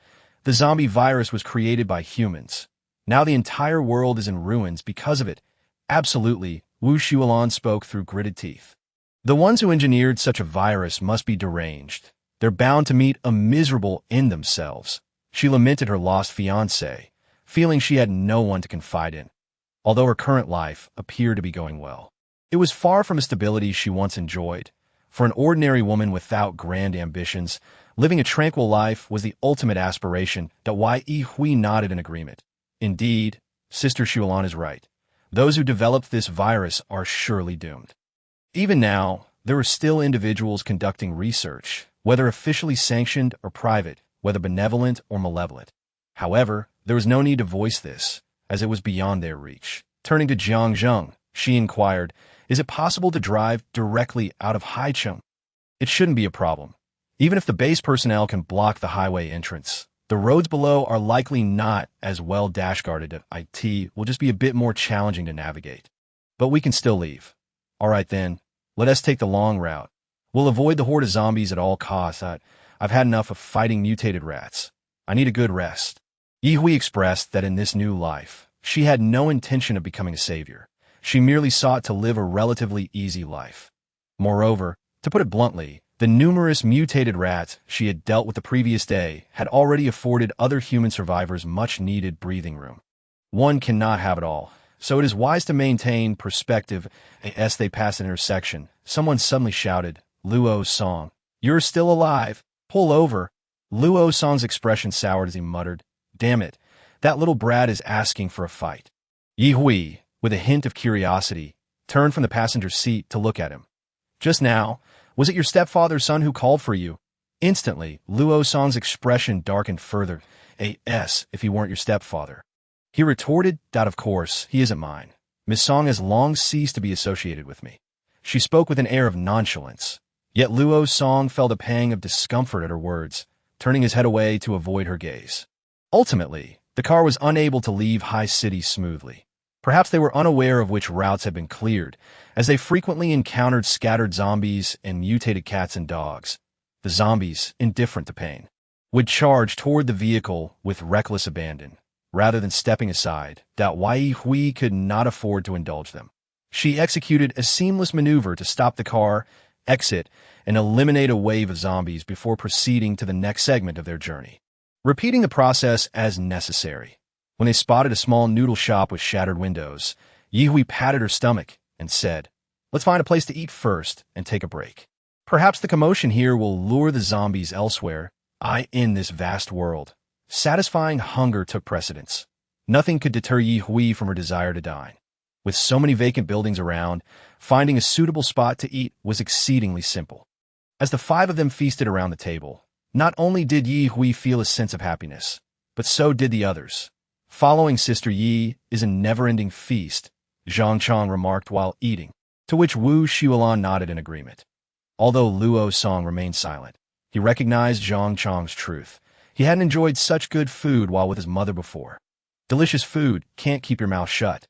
The zombie virus was created by humans. Now the entire world is in ruins because of it. Absolutely, Wu Shuolan spoke through gritted teeth. The ones who engineered such a virus must be deranged. They're bound to meet a miserable end themselves. She lamented her lost fiancé, feeling she had no one to confide in. Although her current life appeared to be going well, it was far from the stability she once enjoyed. For an ordinary woman without grand ambitions, living a tranquil life was the ultimate aspiration. Ye Hui nodded in agreement. Indeed, Sister Shuolan is right. Those who developed this virus are surely doomed. Even now, there are still individuals conducting research, whether officially sanctioned or private, whether benevolent or malevolent. However, there was no need to voice this, as it was beyond their reach. Turning to Jiang Zheng, she inquired, is it possible to drive directly out of Haicheng? It shouldn't be a problem. Even if the base personnel can block the highway entrance, the roads below are likely not as well dash-guarded. It will just be a bit more challenging to navigate. But we can still leave. All right then, let us take the long route. We'll avoid the horde of zombies at all costs. I've had enough of fighting mutated rats. I need a good rest. Ye Hui expressed that in this new life, she had no intention of becoming a savior. She merely sought to live a relatively easy life. Moreover, to put it bluntly, the numerous mutated rats she had dealt with the previous day had already afforded other human survivors much-needed breathing room. One cannot have it all, so it is wise to maintain perspective. As they passed an intersection, someone suddenly shouted, Luo's song, you're still alive. Pull over. Luo Song's expression soured as he muttered, damn it, that little brat is asking for a fight. Ye Hui, with a hint of curiosity, turned from the passenger seat to look at him. Just now, was it your stepfather's son who called for you? Instantly, Luo Song's expression darkened further. If he weren't your stepfather. He retorted, of course, he isn't mine. Miss Song has long ceased to be associated with me. She spoke with an air of nonchalance. Yet Luo Song felt a pang of discomfort at her words, turning his head away to avoid her gaze. Ultimately, the car was unable to leave High City smoothly. Perhaps they were unaware of which routes had been cleared, as they frequently encountered scattered zombies and mutated cats and dogs. The zombies, indifferent to pain, would charge toward the vehicle with reckless abandon. Rather than stepping aside, Ye Hui could not afford to indulge them. She executed a seamless maneuver to stop the car, exit, and eliminate a wave of zombies before proceeding to the next segment of their journey, repeating the process as necessary. When they spotted a small noodle shop with shattered windows, Ye Hui patted her stomach and said, let's find a place to eat first and take a break. Perhaps the commotion here will lure the zombies elsewhere. In this vast world, satisfying hunger took precedence. Nothing could deter Ye Hui from her desire to dine. With so many vacant buildings around, finding a suitable spot to eat was exceedingly simple. As the five of them feasted around the table, not only did Ye Hui feel a sense of happiness, but so did the others. Following Sister Yi is a never-ending feast, Zhang Chang remarked while eating, to which Wu Xiulan nodded in agreement. Although Luo Song remained silent, he recognized Zhang Chang's truth. He hadn't enjoyed such good food while with his mother before. Delicious food can't keep your mouth shut.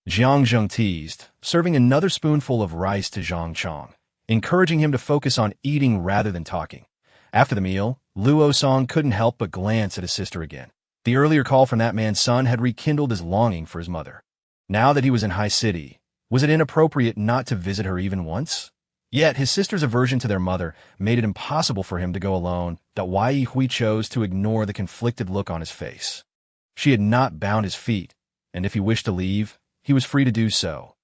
Jiang Zheng teased, serving another spoonful of rice to Zhang Chang, encouraging him to focus on eating rather than talking. After the meal, Luo Song couldn't help but glance at his sister again. The earlier call from that man's son had rekindled his longing for his mother. Now that he was in high city, was it inappropriate not to visit her even once? Yet his sister's aversion to their mother made it impossible for him to go alone. Ye Hui chose to ignore the conflicted look on his face. She had not bound his feet, and if he wished to leave, he was free to do so.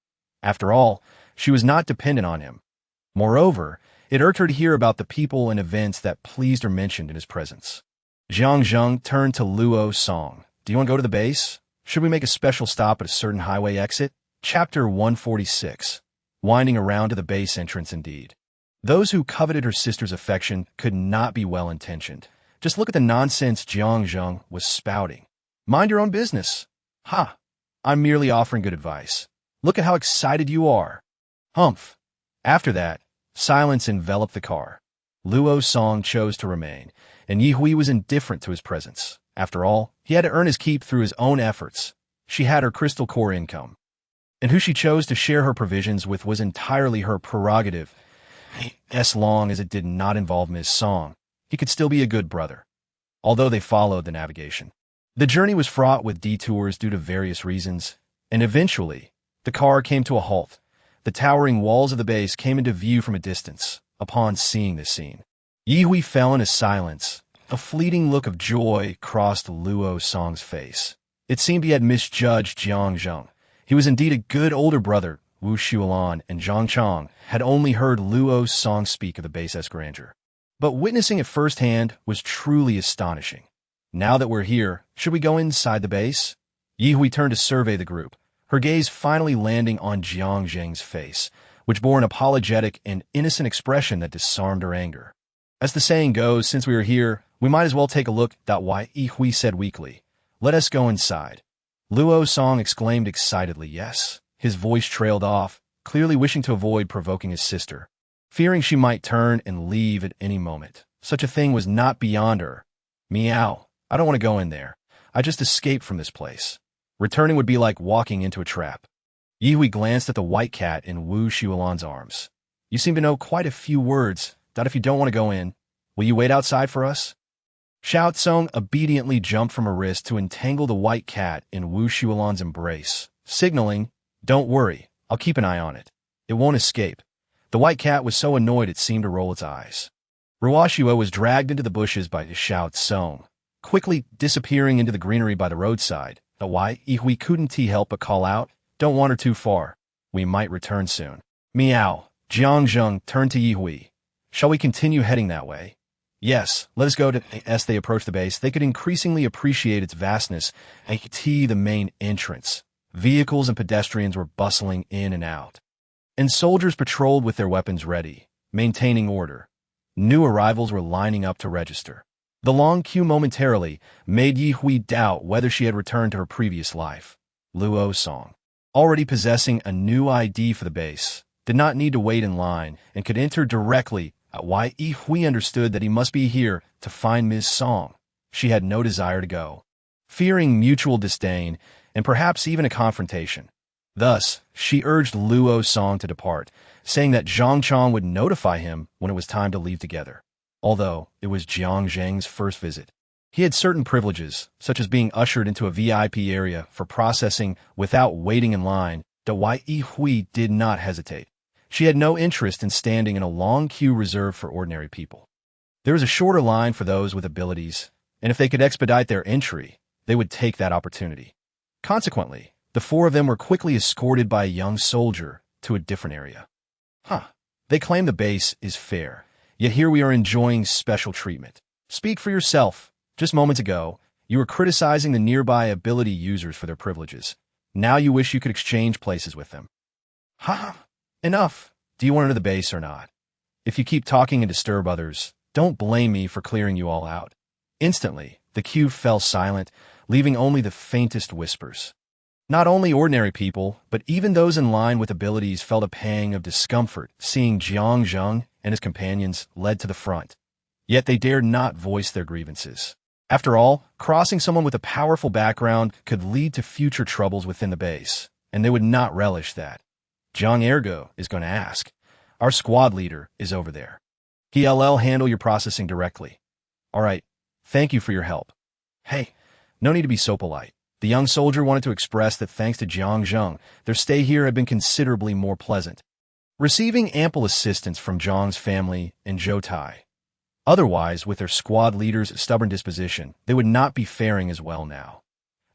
After all, she was not dependent on him. Moreover, it irked her to hear about the people and events that pleased her mentioned in his presence. Jiang Zheng turned to Luo Song. Do you want to go to the base? Should we make a special stop at a certain highway exit? Chapter 146. Winding around to the base entrance indeed. Those who coveted her sister's affection could not be well-intentioned. Just look at the nonsense Jiang Zheng was spouting. Mind your own business. Ha! I'm merely offering good advice. Look at how excited you are. Humph. After that, silence enveloped the car. Luo Song chose to remain, and Ye Hui was indifferent to his presence. After all, he had to earn his keep through his own efforts. She had her crystal core income, and who she chose to share her provisions with was entirely her prerogative. As long as it did not involve Ms. Song, he could still be a good brother. Although they followed the navigation, the journey was fraught with detours due to various reasons, and eventually, the car came to a halt. The towering walls of the base came into view from a distance. Upon seeing this scene, Ye Hui fell into silence. A fleeting look of joy crossed Luo Song's face. It seemed he had misjudged Jiang Zheng. He was indeed a good older brother. Wu Xiulan and Zhang Chang had only heard Luo Song speak of the base's grandeur, but witnessing it firsthand was truly astonishing. Now that we're here, should we go inside the base? Ye Hui turned to survey the group, her gaze finally landing on Jiang Zheng's face, which bore an apologetic and innocent expression that disarmed her anger. As the saying goes, since we are here, we might as well take a look. Ye Hui said weakly. Let us go inside. Luo Song exclaimed excitedly yes. His voice trailed off, clearly wishing to avoid provoking his sister. Fearing she might turn and leave at any moment. Such a thing was not beyond her. Meow. I don't want to go in there. I just escaped from this place. Returning would be like walking into a trap. Ye Hui glanced at the white cat in Wu Xiulan's arms. You seem to know quite a few words. If you don't want to go in, will you wait outside for us? Xiao Tsong obediently jumped from her wrist to entangle the white cat in Wu Xiulan's embrace, signaling, Don't worry, I'll keep an eye on it. It won't escape. The white cat was so annoyed it seemed to roll its eyes. Ruoxuo was dragged into the bushes by Xiao Tsong, quickly disappearing into the greenery by the roadside. Ye Hui couldn't help but call out, Don't wander too far. We might return soon. Meow. Jiang Zheng turned to Ye Hui. Shall we continue heading that way? Yes, let us go to. As they approached the base, they could increasingly appreciate its vastness. The main entrance. Vehicles and pedestrians were bustling in and out, and soldiers patrolled with their weapons ready, maintaining order. New arrivals were lining up to register. The long queue momentarily made Ye Hui doubt whether she had returned to her previous life. Luo Song, already possessing a new ID for the base, did not need to wait in line and could enter directly. Ye Hui understood that he must be here to find Ms. Song. She had no desire to go, fearing mutual disdain and perhaps even a confrontation. Thus, she urged Luo Song to depart, saying that Zhang Chang would notify him when it was time to leave together. Although it was Jiang Zheng's first visit, he had certain privileges, such as being ushered into a VIP area for processing without waiting in line. Ye Hui did not hesitate. She had no interest in standing in a long queue reserved for ordinary people. There was a shorter line for those with abilities, and if they could expedite their entry, they would take that opportunity. Consequently, the four of them were quickly escorted by a young soldier to a different area. They claim the base is fair, yet here we are enjoying special treatment. Speak for yourself. Just moments ago, you were criticizing the nearby ability users for their privileges. Now you wish you could exchange places with them. Ha! Enough! Do you want to enter the base or not? If you keep talking and disturb others, don't blame me for clearing you all out. Instantly, the queue fell silent, leaving only the faintest whispers. Not only ordinary people, but even those in line with abilities felt a pang of discomfort seeing Jiang Zheng and his companions led to the front. Yet they dared not voice their grievances. After all, crossing someone with a powerful background could lead to future troubles within the base, and they would not relish that. Zhang Ergo is going to ask. Our squad leader is over there. He'll handle your processing directly. All right, thank you for your help. Hey, no need to be so polite. The young soldier wanted to express that thanks to Jiang Zheng, their stay here had been considerably more pleasant, receiving ample assistance from Zhang's family and Zhou Tai. Otherwise, with their squad leader's stubborn disposition, they would not be faring as well now.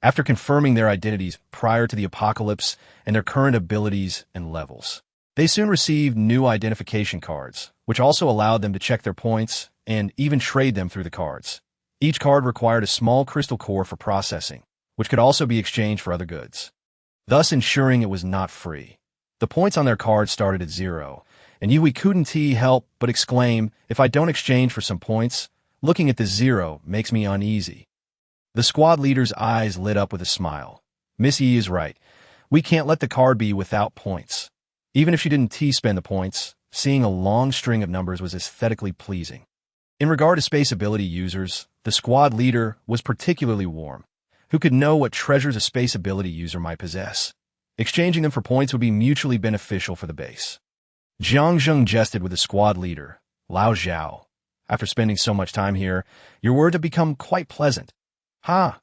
After confirming their identities prior to the apocalypse and their current abilities and levels, they soon received new identification cards, which also allowed them to check their points and even trade them through the cards. Each card required a small crystal core for processing, which could also be exchanged for other goods, thus ensuring it was not free. The points on their cards started at 0, and Ye couldn't help but exclaim, if I don't exchange for some points, looking at the 0 makes me uneasy. The squad leader's eyes lit up with a smile. Miss Ye is right. We can't let the card be without points. Even if she didn't spend the points, seeing a long string of numbers was aesthetically pleasing. In regard to space ability users, the squad leader was particularly warm. Who could know what treasures a space ability user might possess? Exchanging them for points would be mutually beneficial for the base. Jiang Zheng jested with the squad leader, Lao Zhao. After spending so much time here, your words have become quite pleasant. Ha!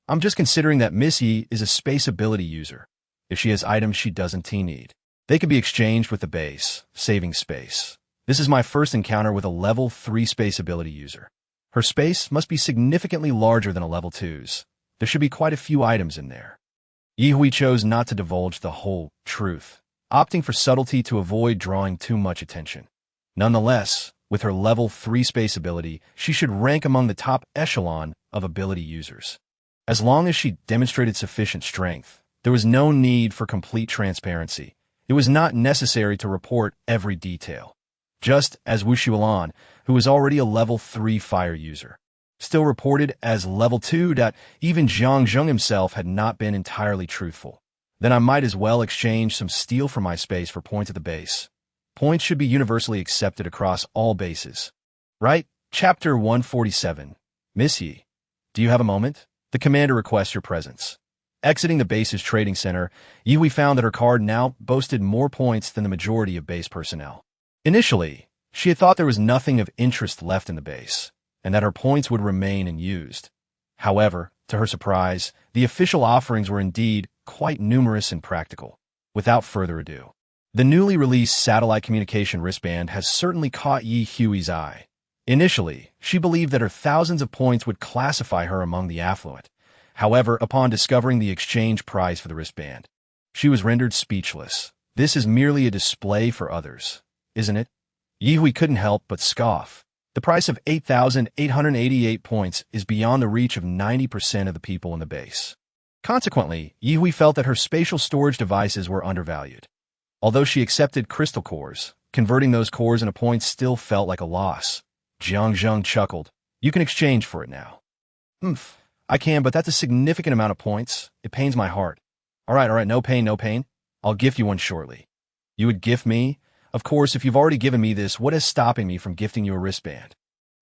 I'm just considering that Miss Ye is a space ability user. If she has items she doesn't need, they could be exchanged with the base, saving space. This is my first encounter with a level 3 space ability user. Her space must be significantly larger than a level 2's. There should be quite a few items in there. Ye chose not to divulge the whole truth, opting for subtlety to avoid drawing too much attention. Nonetheless, with her level 3 space ability, she should rank among the top echelon of ability users. As long as she demonstrated sufficient strength, there was no need for complete transparency. It was not necessary to report every detail. Just as Wu Xuelan, who was already a level 3 fire user, still reported as level 2. Even Jiang Zheng himself had not been entirely truthful. Then I might as well exchange some steel from my space for points at the base. Points should be universally accepted across all bases. Right? Chapter 147. Miss Ye, do you have a moment? The commander requests your presence. Exiting the base's trading center, Ye found that her card now boasted more points than the majority of base personnel. Initially, she had thought there was nothing of interest left in the base, and that her points would remain unused. However, to her surprise, the official offerings were indeed quite numerous and practical. Without further ado, the newly released satellite communication wristband has certainly caught Ye Hui's eye. Initially, she believed that her thousands of points would classify her among the affluent. However, upon discovering the exchange price for the wristband, she was rendered speechless. This is merely a display for others, isn't it? Ye couldn't help but scoff. The price of 8,888 points is beyond the reach of 90% of the people in the base. Consequently, Ye felt that her spatial storage devices were undervalued. Although she accepted crystal cores, converting those cores into points still felt like a loss. Jiang Zheng chuckled. You can exchange for it now. I can, but that's a significant amount of points. It pains my heart. All right, no pain. I'll gift you one shortly. You would gift me? Of course, if you've already given me this, what is stopping me from gifting you a wristband?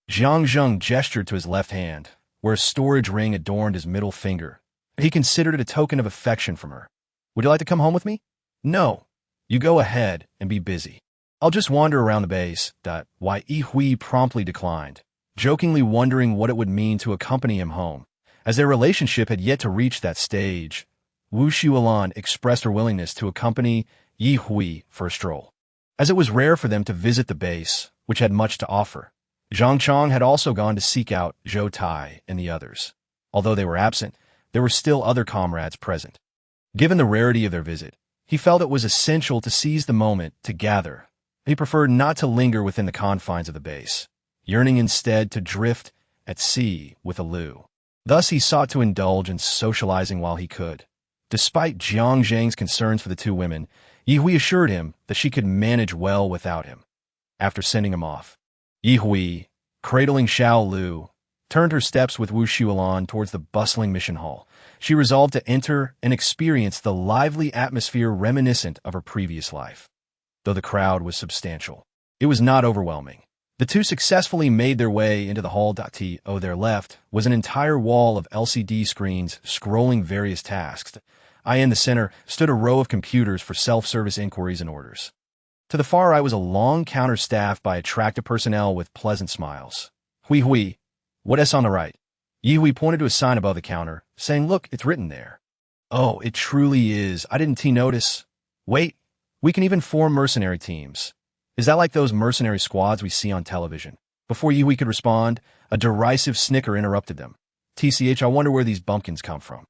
Jiang Zheng gestured to his left hand, where a storage ring adorned his middle finger. He considered it a token of affection from her. Would you like to come home with me? No. You go ahead and be busy. I'll just wander around the base. Ye promptly declined, jokingly wondering what it would mean to accompany him home, as their relationship had yet to reach that stage. Wu Xuelan expressed her willingness to accompany Ye for a stroll, as it was rare for them to visit the base, which had much to offer. Zhang Chong had also gone to seek out Zhou Tai and the others. Although they were absent, there were still other comrades present. Given the rarity of their visit, he felt it was essential to seize the moment to gather. He preferred not to linger within the confines of the base, yearning instead to drift at sea with Alu. Thus he sought to indulge in socializing while he could. Despite Jiang Zhang's concerns for the two women, Yi Hui assured him that she could manage well without him. After sending him off, Yi Hui, cradling Xiao Lu, turned her steps with Wu Xuelan towards the bustling mission hall. She resolved to enter and experience the lively atmosphere reminiscent of her previous life. Though the crowd was substantial, it was not overwhelming. The two successfully made their way into the hall. To their left was an entire wall of LCD screens scrolling various tasks. In the center stood a row of computers for self-service inquiries and orders. To the far right was a long counter staffed by attractive personnel with pleasant smiles. Hui, what's on the right? Yi Hui pointed to a sign above the counter, saying, "Look, it's written there." "Oh, it truly is. I didn't notice. Wait, we can even form mercenary teams. Is that like those mercenary squads we see on television?" Before Yi Hui could respond, a derisive snicker interrupted them. "TCH, I wonder where these bumpkins come from."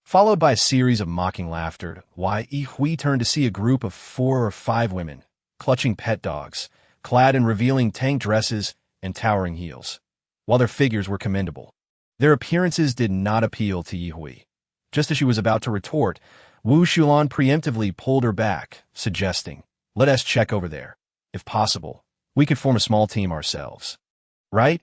Followed by a series of mocking laughter, Yi Hui turned to see a group of 4 or 5 women, clutching pet dogs, clad in revealing tank dresses and towering heels. While their figures were commendable, their appearances did not appeal to Yi Hui. Just as she was about to retort, Wu Xuelan preemptively pulled her back, suggesting, "Let us check over there. If possible, we could form a small team ourselves." Right?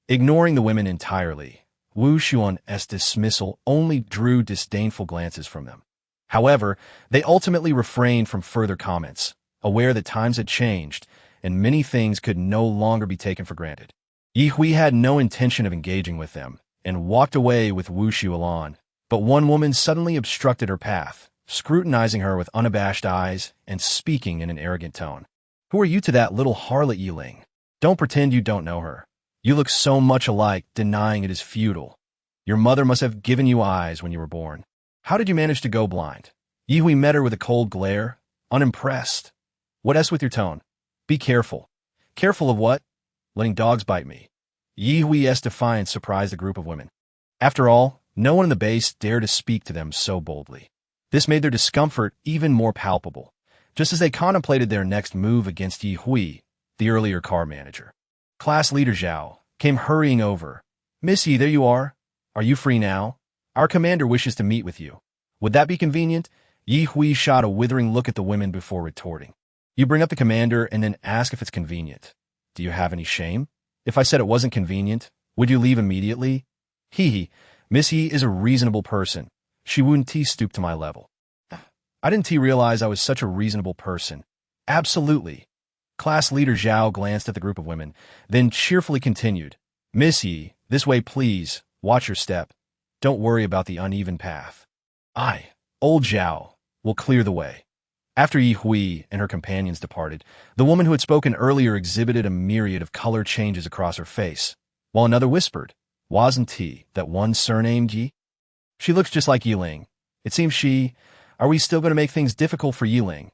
Ignoring the women entirely, Wu Xuelan's dismissal only drew disdainful glances from them. However, they ultimately refrained from further comments, aware that times had changed and many things could no longer be taken for granted. Yi Hui had no intention of engaging with them and walked away with Wu Xuelan, but one woman suddenly obstructed her path, scrutinizing her with unabashed eyes and speaking in an arrogant tone. "Who are you to that little harlot Yiling? Don't pretend you don't know her. You look so much alike, denying it is futile. Your mother must have given you eyes when you were born. How did you manage to go blind?" Yi Hui met her with a cold glare, unimpressed. "What's with your tone? Be careful." "Careful of what?" "Letting dogs bite me." Yi Hui's defiance surprised the group of women. After all, no one in the base dared to speak to them so boldly. This made their discomfort even more palpable, just as they contemplated their next move against Yi Hui, the earlier car manager. Class leader Zhao came hurrying over. "Miss Yi, there you are. Are you free now? Our commander wishes to meet with you. Would that be convenient?" Yi Hui shot a withering look at the women before retorting. "You bring up the commander and then ask if it's convenient. Do you have any shame? If I said it wasn't convenient, would you leave immediately?" Miss Yi is a reasonable person. She wouldn't stoop to my level." "I didn't realize I was such a reasonable person." "Absolutely." Class leader Zhao glanced at the group of women, then cheerfully continued, "Miss Yi, this way please. Watch your step. Don't worry about the uneven path. Old Zhao, will clear the way." After Yi Hui and her companions departed, the woman who had spoken earlier exhibited a myriad of color changes across her face, while another whispered, "Wasn't that one surnamed Yi? She looks just like Yiling. It seems she... Are we still going to make things difficult for Yiling?"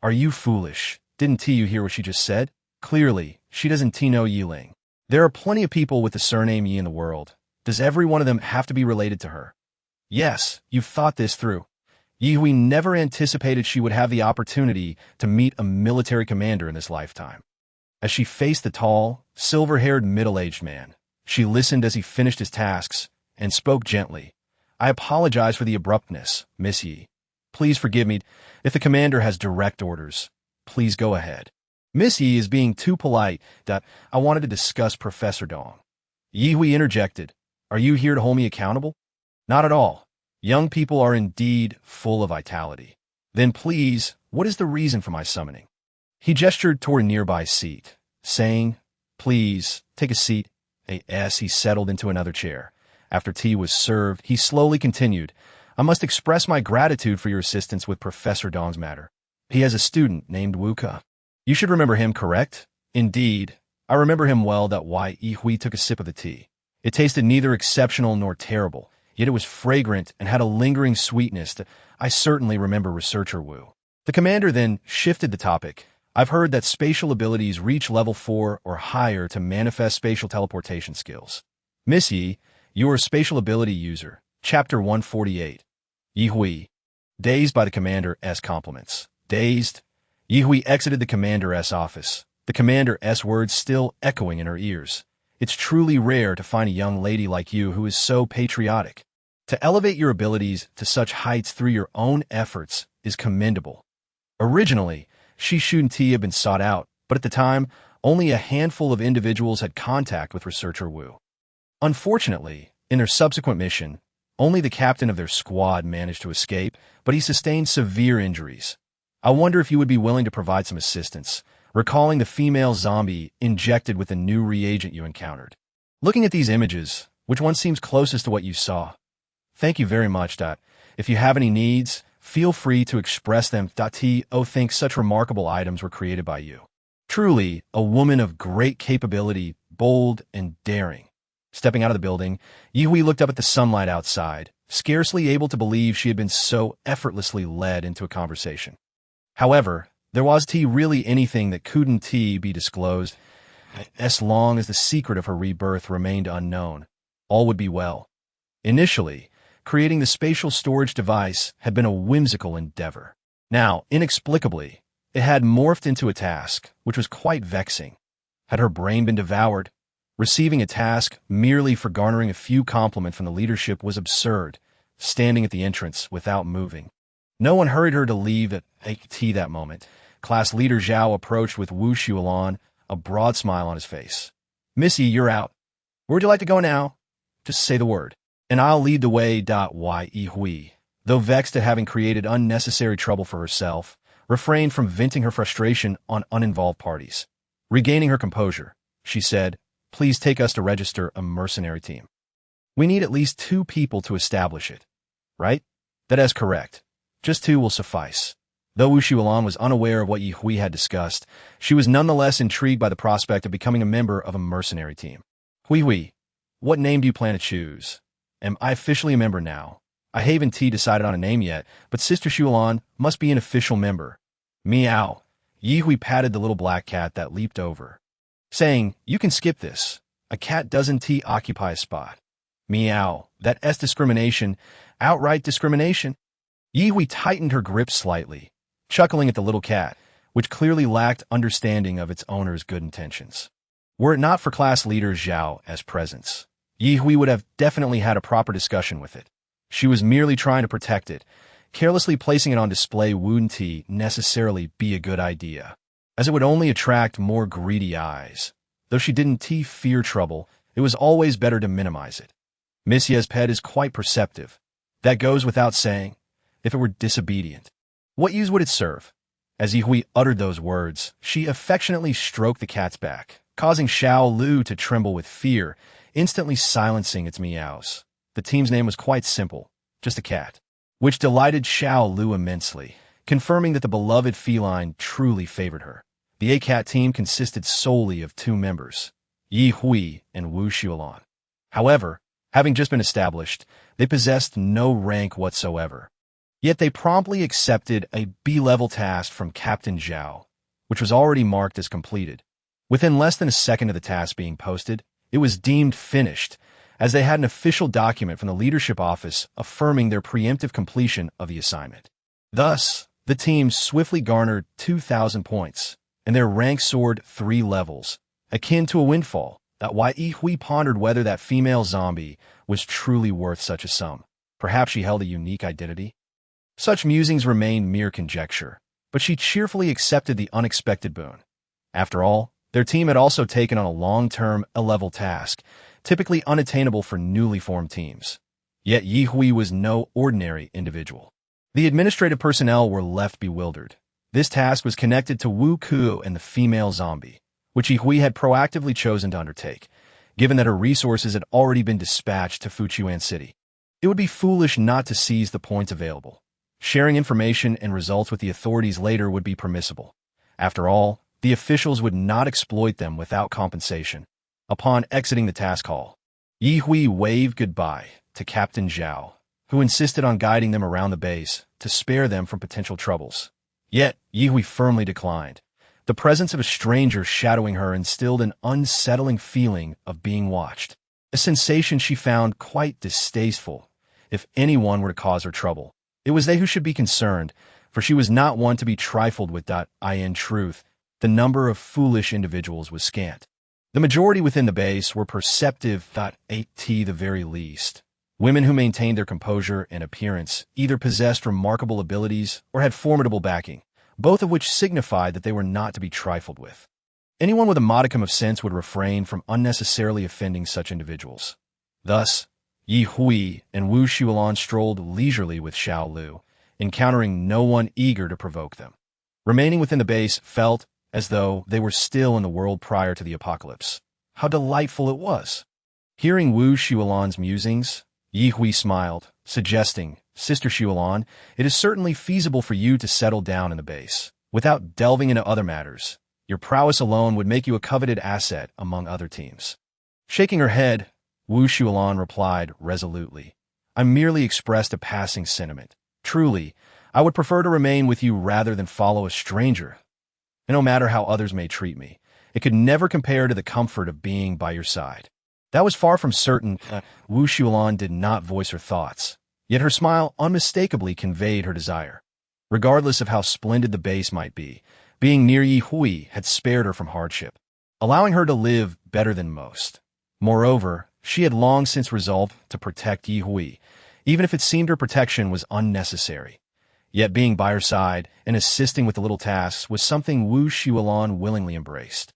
"Are you foolish? Didn't you hear what she just said? Clearly, she doesn't know Yiling. There are plenty of people with the surname Yi in the world. Does every one of them have to be related to her?" "Yes, you've thought this through." Yi Hui never anticipated she would have the opportunity to meet a military commander in this lifetime. As she faced the tall, silver-haired middle-aged man, she listened as he finished his tasks and spoke gently. "I apologize for the abruptness, Miss Yi. Please forgive me. If the commander has direct orders, please go ahead." "Miss Yi is being too polite. I wanted to discuss Professor Dong." Yi Hui interjected, "Are you here to hold me accountable?" "Not at all. Young people are indeed full of vitality." "Then please, what is the reason for my summoning?" He gestured toward a nearby seat, saying, "Please, take a seat." He settled into another chair. After tea was served, he slowly continued, "I must express my gratitude for your assistance with Professor Dong's matter. He has a student named Wuka. You should remember him, correct?" "Indeed, I remember him well." Yi Hui took a sip of the tea. It tasted neither exceptional nor terrible, yet it was fragrant and had a lingering sweetness that I certainly remember researcher Wu. The commander then shifted the topic. "I've heard that spatial abilities reach level 4 or higher to manifest spatial teleportation skills. Miss Yi, you are a spatial ability user." Chapter 148. Yi Hui. Dazed by the commander's compliments. Dazed, Yi Hui exited the commander's office, the commander's words still echoing in her ears. "It's truly rare to find a young lady like you who is so patriotic." To elevate your abilities to such heights through your own efforts is commendable. Originally, Shi-Shun-Ti had been sought out, but at the time, only a handful of individuals had contact with researcher Wu. Unfortunately, in their subsequent mission, only the captain of their squad managed to escape, but he sustained severe injuries. I wonder if you would be willing to provide some assistance, recalling the female zombie injected with the new reagent you encountered. Looking at these images, which one seems closest to what you saw? Thank you very much. If you have any needs, feel free to express them. T. O. think such remarkable items were created by you. Truly, a woman of great capability, bold and daring. Stepping out of the building, Yi looked up at the sunlight outside, scarcely able to believe she had been so effortlessly led into a conversation. However, there was really anything that couldn't be disclosed. As long as the secret of her rebirth remained unknown, all would be well. Initially, creating the spatial storage device had been a whimsical endeavor. Now, inexplicably, it had morphed into a task, which was quite vexing. Had her brain been devoured? Receiving a task merely for garnering a few compliments from the leadership was absurd, standing at the entrance without moving. No one hurried her to leave at tea that moment. Class leader Zhao approached with Wu Xuelan, a broad smile on his face. Missy, you're out. Where'd you like to go now? Just say the word, and I'll lead the way. Ye Hui, though vexed at having created unnecessary trouble for herself, refrained from venting her frustration on uninvolved parties. Regaining her composure, she said, Please take us to register a mercenary team. We need at least 2 people to establish it. Right? That is correct. Just 2 will suffice. Though Wu Xuelan was unaware of what Yi Hui had discussed, she was nonetheless intrigued by the prospect of becoming a member of a mercenary team. Hui, what name do you plan to choose? Am I officially a member now? I haven't decided on a name yet, but Sister Xuelan must be an official member. Meow. Yi Hui patted the little black cat that leaped over, saying, You can skip this. A cat doesn't occupy a spot. Meow. That's discrimination. Outright discrimination. Yi Hui tightened her grip slightly, chuckling at the little cat, which clearly lacked understanding of its owner's good intentions. Were it not for class leader Zhao as presence, Yi Hui would have definitely had a proper discussion with it. She was merely trying to protect it. Carelessly placing it on display wouldn't necessarily be a good idea, as it would only attract more greedy eyes. Though she didn't fear trouble, it was always better to minimize it. Miss Ye's pet is quite perceptive. That goes without saying. If it were disobedient, what use would it serve? As Yi Hui uttered those words, she affectionately stroked the cat's back, causing Xiao Lu to tremble with fear, instantly silencing its meows. The team's name was quite simple, just a cat, which delighted Xiao Lu immensely, confirming that the beloved feline truly favored her. The A-Cat team consisted solely of 2 members, Yi Hui and Wu Xuelan. However, having just been established, they possessed no rank whatsoever. Yet they promptly accepted a B-level task from Captain Zhao, which was already marked as completed. Within less than a second of the task being posted, it was deemed finished, as they had an official document from the leadership office affirming their preemptive completion of the assignment. Thus, the team swiftly garnered 2,000 points, and their rank soared 3 levels, akin to a windfall. Yi Hui pondered whether that female zombie was truly worth such a sum. Perhaps she held a unique identity. Such musings remained mere conjecture, but she cheerfully accepted the unexpected boon. After all, their team had also taken on a long-term, A-level task, typically unattainable for newly formed teams. Yet Yi Hui was no ordinary individual. The administrative personnel were left bewildered. This task was connected to Wu Ku and the female zombie, which Yi Hui had proactively chosen to undertake, given that her resources had already been dispatched to Fuchuan City. It would be foolish not to seize the points available. Sharing information and results with the authorities later would be permissible. After all, the officials would not exploit them without compensation. Upon exiting the task hall, Yi Hui waved goodbye to Captain Zhao, who insisted on guiding them around the base to spare them from potential troubles. Yet, Yi Hui firmly declined. The presence of a stranger shadowing her instilled an unsettling feeling of being watched, a sensation she found quite distasteful. If anyone were to cause her trouble, it was they who should be concerned, for she was not one to be trifled with. In truth, the number of foolish individuals was scant. The majority within the base were perceptive. At the very least. Women who maintained their composure and appearance either possessed remarkable abilities or had formidable backing, both of which signified that they were not to be trifled with. Anyone with a modicum of sense would refrain from unnecessarily offending such individuals. Thus, Yi Hui and Wu Xuelan strolled leisurely with Xiao Lu, encountering no one eager to provoke them. Remaining within the base felt as though they were still in the world prior to the apocalypse. How delightful it was! Hearing Wu Xuelan's musings, Yi Hui smiled, suggesting, "Sister Xuelan, it is certainly feasible for you to settle down in the base, without delving into other matters. Your prowess alone would make you a coveted asset among other teams." Shaking her head, Wu Xuelan replied resolutely, "I merely expressed a passing sentiment. Truly, I would prefer to remain with you rather than follow a stranger. And no matter how others may treat me, it could never compare to the comfort of being by your side." That was far from certain. Wu Xuelan did not voice her thoughts, yet her smile unmistakably conveyed her desire. Regardless of how splendid the base might be, being near Yi Hui had spared her from hardship, allowing her to live better than most. Moreover, she had long since resolved to protect Yi Hui, even if it seemed her protection was unnecessary. Yet being by her side and assisting with the little tasks was something Wu Xuelan willingly embraced.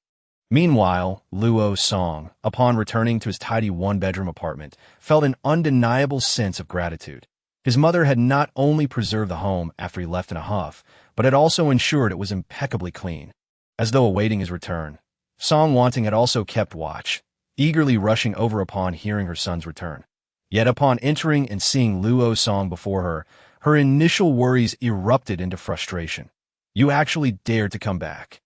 Meanwhile, Luo Song, upon returning to his tidy one-bedroom apartment, felt an undeniable sense of gratitude. His mother had not only preserved the home after he left in a huff, but had also ensured it was impeccably clean. As though awaiting his return, Song Wanting had also kept watch, eagerly rushing over upon hearing her son's return. Yet upon entering and seeing Luo Song before her, her initial worries erupted into frustration. "You actually dared to come back."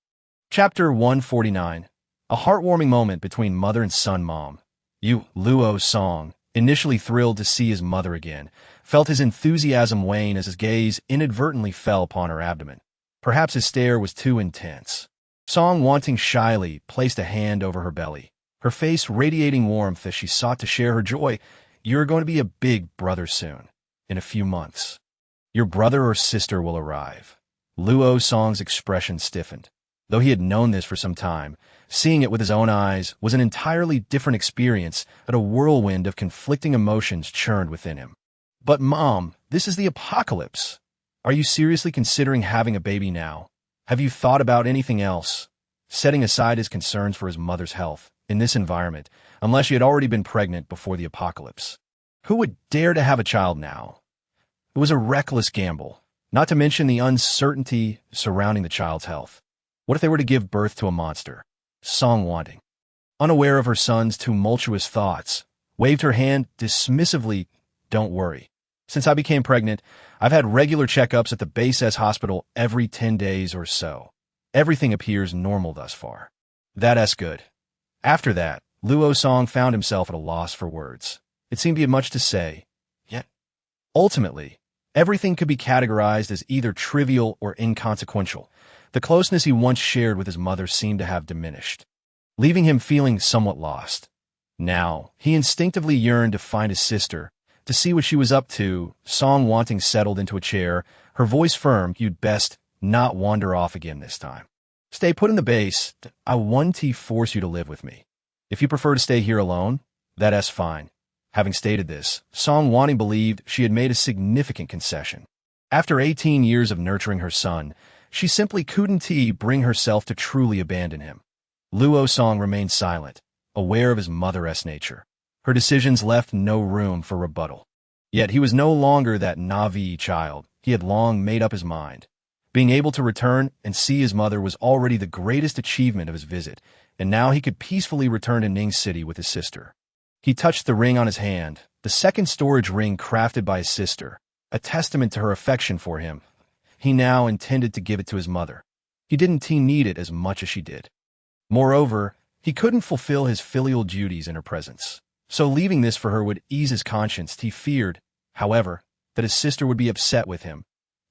Chapter 149. A heartwarming moment between mother and son. Mom, Luo Song, initially thrilled to see his mother again, felt his enthusiasm wane as his gaze inadvertently fell upon her abdomen. Perhaps his stare was too intense. Song Wanting shyly placed a hand over her belly, her face radiating warmth as she sought to share her joy. "You're going to be a big brother soon. In a few months. Your brother or sister will arrive." Luo Song's expression stiffened. Though he had known this for some time, seeing it with his own eyes was an entirely different experience, and a whirlwind of conflicting emotions churned within him. "But Mom, this is the apocalypse. Are you seriously considering having a baby now? Have you thought about anything else?" Setting aside his concerns for his mother's health, in this environment, unless she had already been pregnant before the apocalypse. Who would dare to have a child now? It was a reckless gamble, not to mention the uncertainty surrounding the child's health. What if they were to give birth to a monster? Song Wanting, unaware of her son's tumultuous thoughts, waved her hand dismissively. "Don't worry. Since I became pregnant, I've had regular checkups at the Base S hospital every 10 days or so. Everything appears normal thus far." That's good. After that, Luo Song found himself at a loss for words. It seemed he had much to say, yet ultimately, everything could be categorized as either trivial or inconsequential. The closeness he once shared with his mother seemed to have diminished, leaving him feeling somewhat lost. Now, he instinctively yearned to find his sister, to see what she was up to. Song Wanting settled into a chair, her voice firm. "You'd best not wander off again this time. Stay put in the base. I want to force you to live with me. If you prefer to stay here alone, that's fine." Having stated this, Song Wanting believed she had made a significant concession. After 18 years of nurturing her son, she simply couldn't bring herself to truly abandon him. Luo Song remained silent, aware of his mother-esque nature. Her decisions left no room for rebuttal. Yet he was no longer that naive child. He had long made up his mind. Being able to return and see his mother was already the greatest achievement of his visit, and now he could peacefully return to Ning City with his sister. He touched the ring on his hand, the second storage ring crafted by his sister, a testament to her affection for him. He now intended to give it to his mother. He didn't need it as much as she did. Moreover, he couldn't fulfill his filial duties in her presence, so leaving this for her would ease his conscience. He feared, however, that his sister would be upset with him.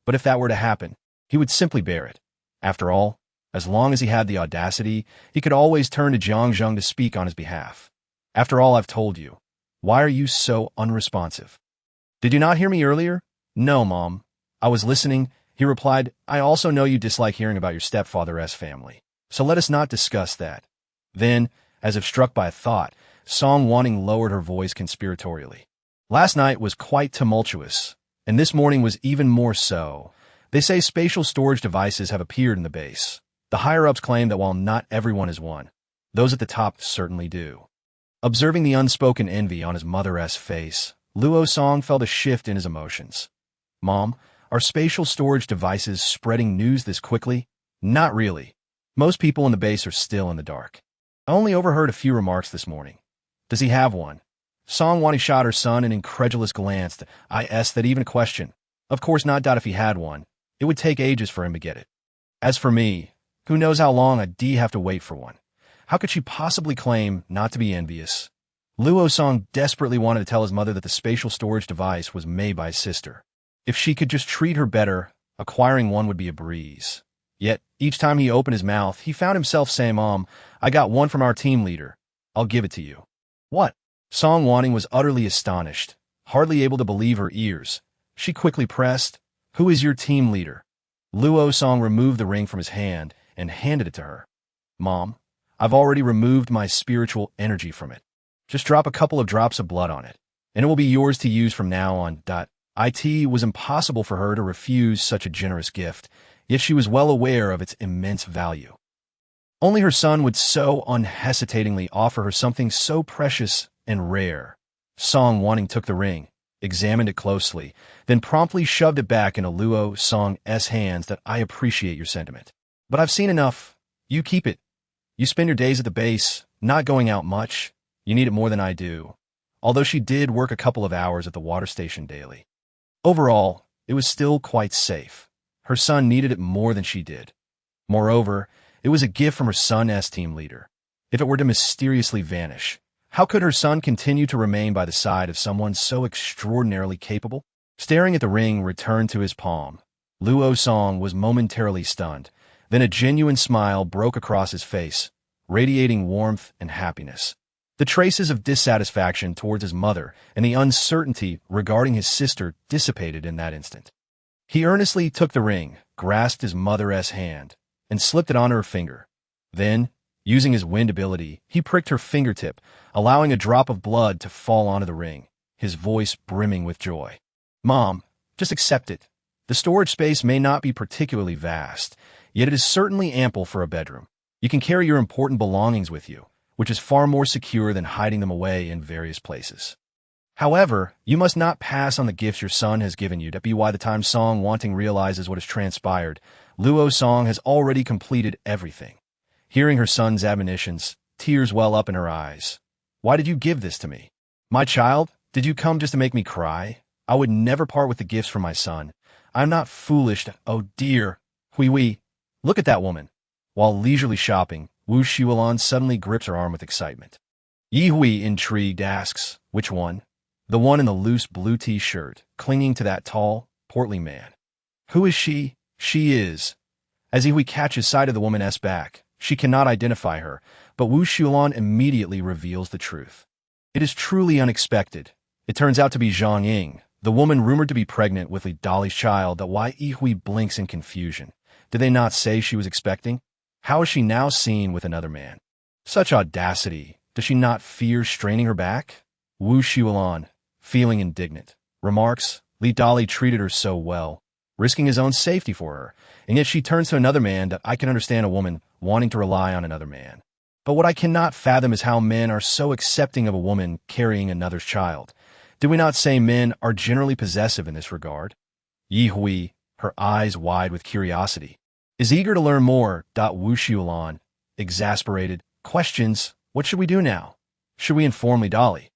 But if that were to happen, he would simply bear it. After all, as long as he had the audacity, he could always turn to Jiang Zheng to speak on his behalf. "After all I've told you, why are you so unresponsive?" "Did you not hear me earlier?" "No, Mom. I was listening," he replied. "I also know you dislike hearing about your stepfather's family, so let us not discuss that." Then, as if struck by a thought, Song Wanting lowered her voice conspiratorially. Last night was quite tumultuous, and this morning was even more so. They say spatial storage devices have appeared in the base. The higher-ups claim that while not everyone is one, those at the top certainly do. Observing the unspoken envy on his mother's face, Luo Song felt a shift in his emotions. Mom, are spatial storage devices spreading news this quickly? Not really. Most people in the base are still in the dark. I only overheard a few remarks this morning. Does he have one? Song Wani shot her son an incredulous glance that even question. Of course not. If he had one, it would take ages for him to get it. As for me, who knows how long I'd have to wait for one. How could she possibly claim not to be envious? Luo Song desperately wanted to tell his mother that the spatial storage device was made by his sister. If she could just treat her better, acquiring one would be a breeze. Yet, each time he opened his mouth, he found himself saying, Mom, I got one from our team leader. I'll give it to you. What? Song Wanting was utterly astonished, hardly able to believe her ears. She quickly pressed, Who is your team leader? Luo Song removed the ring from his hand and handed it to her. Mom, I've already removed my spiritual energy from it. Just drop a couple of drops of blood on it, and it will be yours to use from now on. It was impossible for her to refuse such a generous gift, yet she was well aware of its immense value. Only her son would so unhesitatingly offer her something so precious and rare. Song Wanting took the ring, examined it closely, then promptly shoved it back into Luo Song's hands. I appreciate your sentiment, but I've seen enough. You keep it. You spend your days at the base, not going out much. You need it more than I do. Although she did work a couple of hours at the water station daily. Overall, it was still quite safe. Her son needed it more than she did. Moreover, it was a gift from her son's team leader. If it were to mysteriously vanish, how could her son continue to remain by the side of someone so extraordinarily capable? Staring at the ring returned to his palm, Luo Song was momentarily stunned. Then a genuine smile broke across his face, radiating warmth and happiness. The traces of dissatisfaction towards his mother and the uncertainty regarding his sister dissipated in that instant. He earnestly took the ring, grasped his mother's hand, and slipped it on her finger. Then, using his wind ability, he pricked her fingertip, allowing a drop of blood to fall onto the ring, his voice brimming with joy. Mom, just accept it. The storage space may not be particularly vast, yet it is certainly ample for a bedroom. You can carry your important belongings with you, which is far more secure than hiding them away in various places. However, you must not pass on the gifts your son has given you. By the time Song Wanting realizes what has transpired, Luo Song has already completed everything. Hearing her son's admonitions, tears well up in her eyes. Why did you give this to me? My child, did you come just to make me cry? I would never part with the gifts from my son. I'm not foolish. Oh dear. Hui. Look at that woman. While leisurely shopping, Wu Xiulan suddenly grips her arm with excitement. Yi Hui, intrigued, asks, which one? The one in the loose blue t-shirt, clinging to that tall, portly man. Who is she? She is. As Yi Hui catches sight of the woman's back, she cannot identify her, but Wu Xiulan immediately reveals the truth. It is truly unexpected. It turns out to be Zhang Ying, the woman rumored to be pregnant with Li Dali's child. Why Yi Hui blinks in confusion. Did they not say she was expecting? How is she now seen with another man? Such audacity. Does she not fear straining her back? Wu Xiulan, feeling indignant, remarks, Li Dali treated her so well, risking his own safety for her, and yet she turns to another man. I can understand a woman wanting to rely on another man. But what I cannot fathom is how men are so accepting of a woman carrying another's child. Did we not say men are generally possessive in this regard? Yi Hui, her eyes wide with curiosity, is eager to learn more. Wu Xiulan, exasperated, questions, what should we do now? Should we inform Li Dali?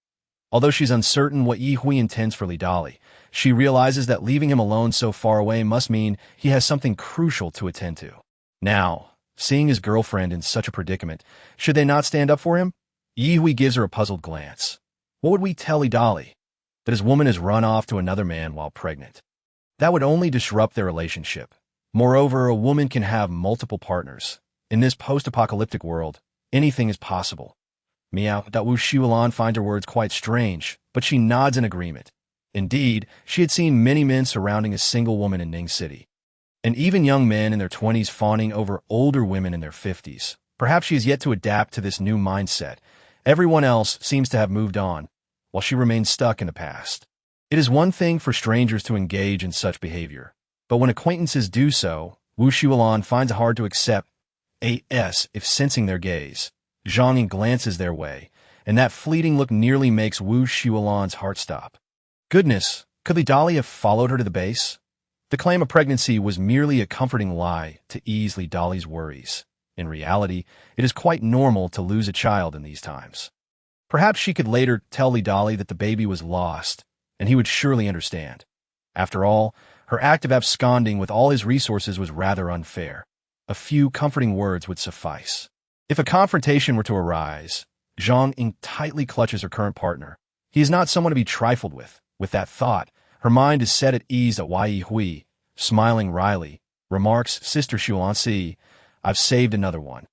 Although she's uncertain what Yi Hui intends for Li Dali, she realizes that leaving him alone so far away must mean he has something crucial to attend to. Now, seeing his girlfriend in such a predicament, should they not stand up for him? Yi Hui gives her a puzzled glance. What would we tell Li Dali? That his woman has run off to another man while pregnant. That would only disrupt their relationship. Moreover, a woman can have multiple partners. In this post-apocalyptic world, anything is possible. Meow. Wu Xiulan finds her words quite strange, but she nods in agreement. Indeed, she had seen many men surrounding a single woman in Ning City, and even young men in their 20s fawning over older women in their 50s. Perhaps she has yet to adapt to this new mindset. Everyone else seems to have moved on. while she remains stuck in the past. It is one thing for strangers to engage in such behavior, but when acquaintances do so, Wu Shuolan finds it hard to accept if sensing their gaze. Zhang Ying glances their way, and that fleeting look nearly makes Wu Shuolan's heart stop. Goodness, could Li Dali have followed her to the base? The claim of pregnancy was merely a comforting lie to ease Li Dali's worries. In reality, it is quite normal to lose a child in these times. Perhaps she could later tell Li Dali that the baby was lost, and he would surely understand. After all, her act of absconding with all his resources was rather unfair. A few comforting words would suffice. If a confrontation were to arise, Zhang Ying tightly clutches her current partner. He is not someone to be trifled with. With that thought, her mind is set at ease at Ye Hui. Smiling wryly, remarks, Sister Shuolan, I've saved another one.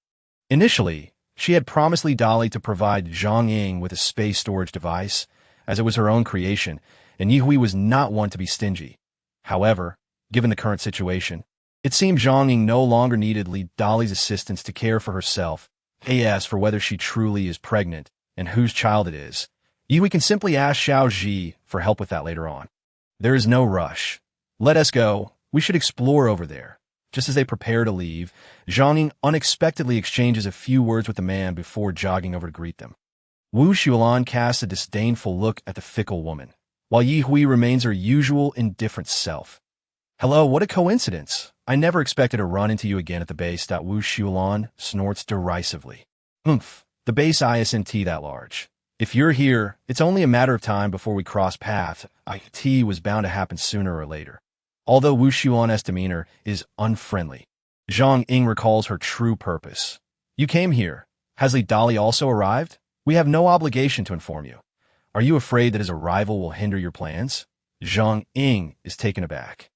Initially, she had promised Li Dali to provide Zhang Ying with a space storage device, as it was her own creation, and Ye Hui was not one to be stingy. However, given the current situation, it seemed Zhang Ying no longer needed Li Dali's assistance to care for herself. As for whether she truly is pregnant and whose child it is, Ye Hui can simply ask Xiao Ji for help with that later on. There is no rush. Let us go. We should explore over there. Just as they prepare to leave, Zhang Ying unexpectedly exchanges a few words with the man before jogging over to greet them. Wu Shuolan casts a disdainful look at the fickle woman, while Ye Hui remains her usual indifferent self. Hello, what a coincidence. I never expected to run into you again at the base. Wu Shuolan snorts derisively. The base isn't that large. If you're here, it's only a matter of time before we cross paths. It was bound to happen sooner or later. Although Wu Shuolan's demeanor is unfriendly, Zhang Ying recalls her true purpose. You came here. Has Li Dali also arrived? We have no obligation to inform you. Are you afraid that his arrival will hinder your plans? Zhang Ying is taken aback,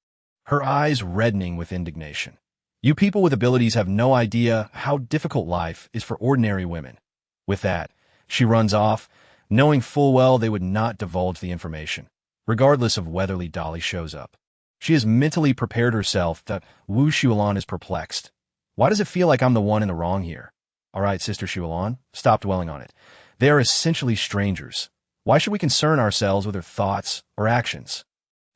her eyes reddening with indignation. You people with abilities have no idea how difficult life is for ordinary women. With that, she runs off, knowing full well they would not divulge the information, regardless of whether Li Dali shows up. She has mentally prepared herself that Wu Shuolan is perplexed. Why does it feel like I'm the one in the wrong here? All right, Sister Shuolan, stop dwelling on it. They are essentially strangers. Why should we concern ourselves with their thoughts or actions?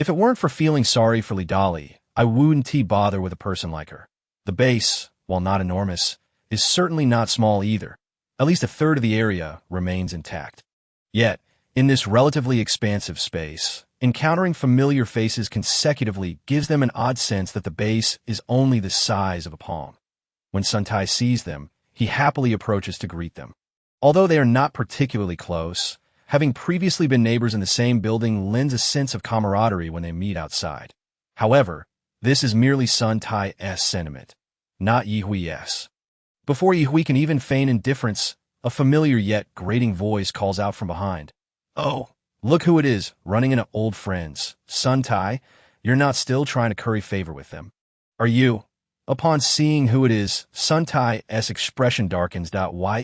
If it weren't for feeling sorry for Li Dali, I wouldn't bother with a person like her. The base, while not enormous, is certainly not small either. At least a third of the area remains intact. Yet, in this relatively expansive space, encountering familiar faces consecutively gives them an odd sense that the base is only the size of a palm. When Sun Tai sees them, he happily approaches to greet them. Although they are not particularly close, having previously been neighbors in the same building lends a sense of camaraderie when they meet outside. However, this is merely Sun Tai's sentiment, not Ye Hui's. Before Ye Hui can even feign indifference, a familiar yet grating voice calls out from behind. Oh, look who it is, running into old friends. Sun Tai, you're not still trying to curry favor with them, are you? Upon seeing who it is, Sun Tai's expression darkens.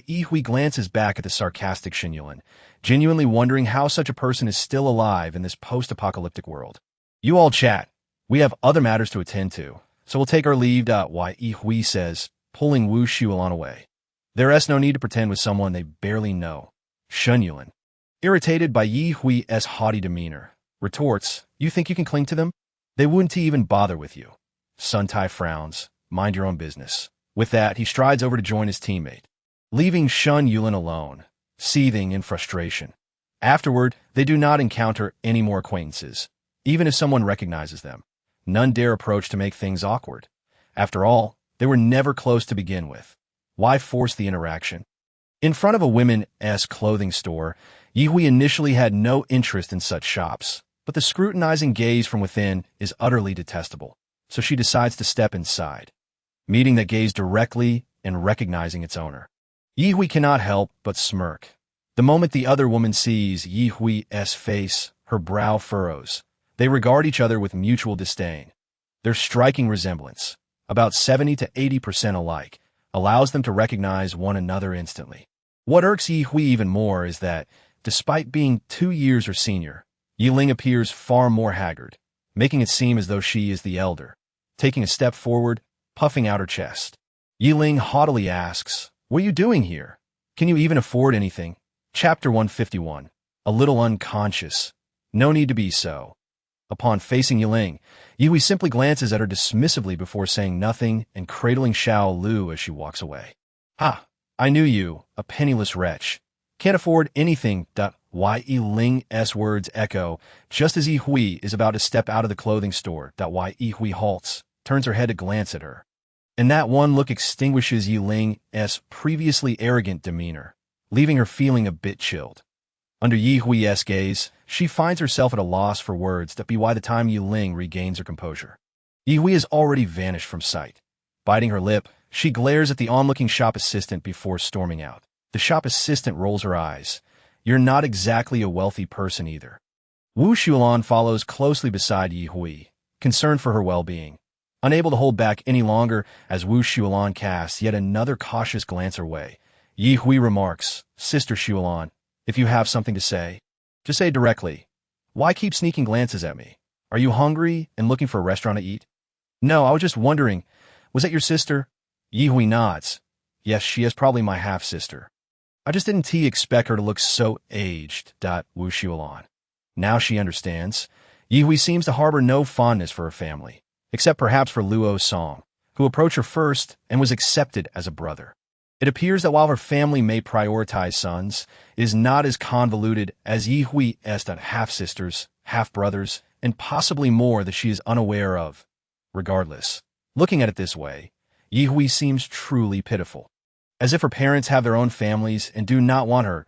Ye Hui glances back at the sarcastic Shen Yulin, genuinely wondering how such a person is still alive in this post-apocalyptic world. You all chat. We have other matters to attend to, so we'll take our leave. Ye Hui says, pulling Wu Shuolan away. There's no need to pretend with someone they barely know. Shen Yulin, irritated by Ye Hui's haughty demeanor, retorts, you think you can cling to them? They wouldn't even bother with you. Sun Tai frowns. Mind your own business. With that, he strides over to join his teammate, leaving Shen Yulin alone, seething in frustration. Afterward, they do not encounter any more acquaintances. Even if someone recognizes them, none dare approach to make things awkward. After all, they were never close to begin with. Why force the interaction? In front of a women's clothing store, Ye Hui initially had no interest in such shops, but the scrutinizing gaze from within is utterly detestable, so she decides to step inside, meeting that gaze directly and recognizing its owner. Ye Hui cannot help but smirk. The moment the other woman sees Ye Hui's face, her brow furrows. They regard each other with mutual disdain. Their striking resemblance, about 70 to 80% alike, allows them to recognize one another instantly. What irks Ye Hui even more is that, despite being 2 years her senior, Yi Ling appears far more haggard, making it seem as though she is the elder. Taking a step forward, puffing out her chest, Yi Ling haughtily asks, what are you doing here? Can you even afford anything? Chapter 151. a little unconscious. No need to be so. Upon facing Yiling, Yihui simply glances at her dismissively before saying nothing and cradling Xiao Lu as she walks away. Ah, I knew you, a penniless wretch. Can't afford anything. Ye Ling's words echo just as Yihui is about to step out of the clothing store. Yihui halts, turns her head to glance at her. And that one look extinguishes Yiling's previously arrogant demeanor, leaving her feeling a bit chilled. Under Yihui's gaze, she finds herself at a loss for words by the time Yiling regains her composure. Yihui has already vanished from sight. Biting her lip, she glares at the onlooking shop assistant before storming out. The shop assistant rolls her eyes. You're not exactly a wealthy person either. Wu Xulan follows closely beside Yihui, concerned for her well-being. Unable to hold back any longer as Wu Xulan casts yet another cautious glance her way, Yihui remarks, Sister Xulan, if you have something to say, just say directly. Why keep sneaking glances at me? Are you hungry and looking for a restaurant to eat? No, I was just wondering, was that your sister? Yihui nods. Yes, she is probably my half-sister. I just didn't expect her to look so aged. Wu Xulan. Now she understands. Yihui seems to harbor no fondness for her family, except perhaps for Luo Song, who approached her first and was accepted as a brother. It appears that while her family may prioritize sons, it is not as convoluted as Yihui's half-sisters, half-brothers, and possibly more that she is unaware of. Regardless, looking at it this way, Yihui seems truly pitiful. As if her parents have their own families and do not want her.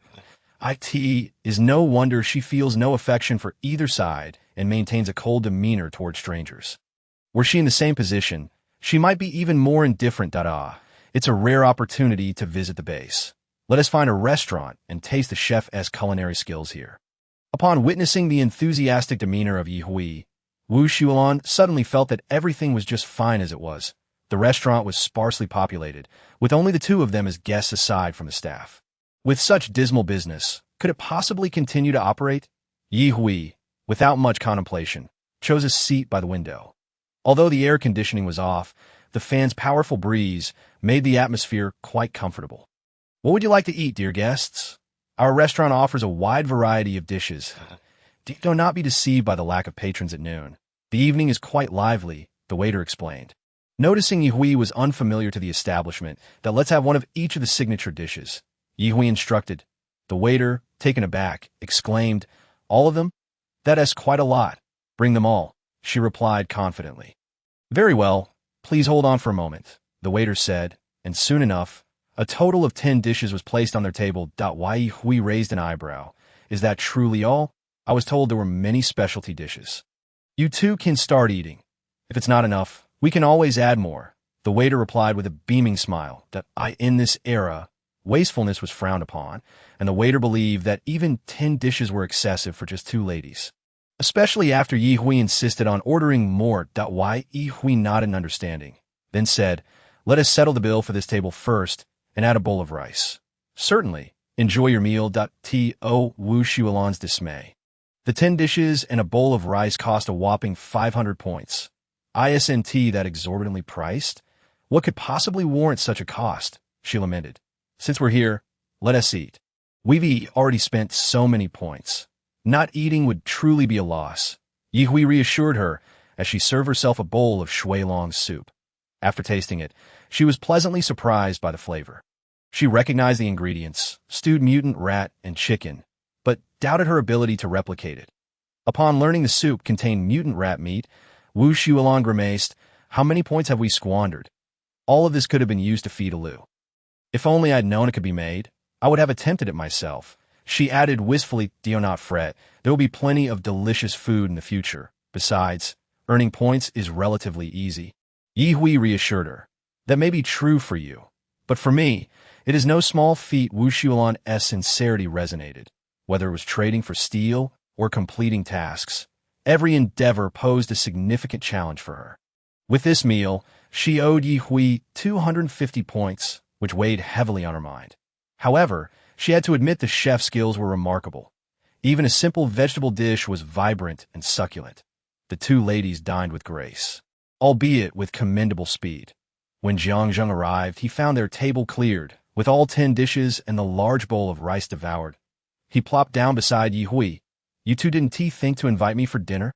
It is no wonder she feels no affection for either side and maintains a cold demeanor toward strangers. Were she in the same position, she might be even more indifferent. It's a rare opportunity to visit the base. Let us find a restaurant and taste the chef's culinary skills here. Upon witnessing the enthusiastic demeanor of Yihui, Wu Xulan suddenly felt that everything was just fine as it was. The restaurant was sparsely populated, with only the two of them as guests aside from the staff. With such dismal business, could it possibly continue to operate? Yihui, without much contemplation, chose a seat by the window. Although the air conditioning was off, the fan's powerful breeze made the atmosphere quite comfortable. What would you like to eat, dear guests? Our restaurant offers a wide variety of dishes. Do not be deceived by the lack of patrons at noon. The evening is quite lively, the waiter explained. Noticing Yihui was unfamiliar to the establishment, let's have one of each of the signature dishes. Yihui instructed. The waiter, taken aback, exclaimed, All of them? That is quite a lot. Bring them all, she replied confidently. Very well. Please hold on for a moment, the waiter said, and soon enough, a total of 10 dishes was placed on their table. Yihui raised an eyebrow. Is that truly all? I was told there were many specialty dishes. You two can start eating. If it's not enough, we can always add more, the waiter replied with a beaming smile. In this era, wastefulness was frowned upon, and the waiter believed that even 10 dishes were excessive for just 2 ladies. Especially after Yihui insisted on ordering more. Yihui nodded in understanding, then said, Let us settle the bill for this table first and add a bowl of rice. Certainly. Enjoy your meal. To Wu Xulan's dismay. The 10 dishes and a bowl of rice cost a whopping 500 points. Isn't that exorbitantly priced? What could possibly warrant such a cost? She lamented. Since we're here, let us eat. We've already spent so many points. Not eating would truly be a loss. Yihui reassured her as she served herself a bowl of shuilong soup. After tasting it, she was pleasantly surprised by the flavor. She recognized the ingredients, stewed mutant rat and chicken, but doubted her ability to replicate it. Upon learning the soup contained mutant rat meat, Wu Xulan grimaced, How many points have we squandered? All of this could have been used to feed a Lu. If only I'd known it could be made, I would have attempted it myself. She added wistfully, Do not fret, there will be plenty of delicious food in the future. Besides, earning points is relatively easy. Yihui reassured her. That may be true for you, but for me, it is no small feat. Wu Xulan's sincerity resonated. Whether it was trading for steel or completing tasks, every endeavor posed a significant challenge for her. With this meal, she owed Yihui 250 points, which weighed heavily on her mind. However, she had to admit the chef's skills were remarkable. Even a simple vegetable dish was vibrant and succulent. The 2 ladies dined with grace, albeit with commendable speed. When Jiangzheng arrived, he found their table cleared, with all 10 dishes and the large bowl of rice devoured. He plopped down beside Yi Hui. You two didn't think to invite me for dinner?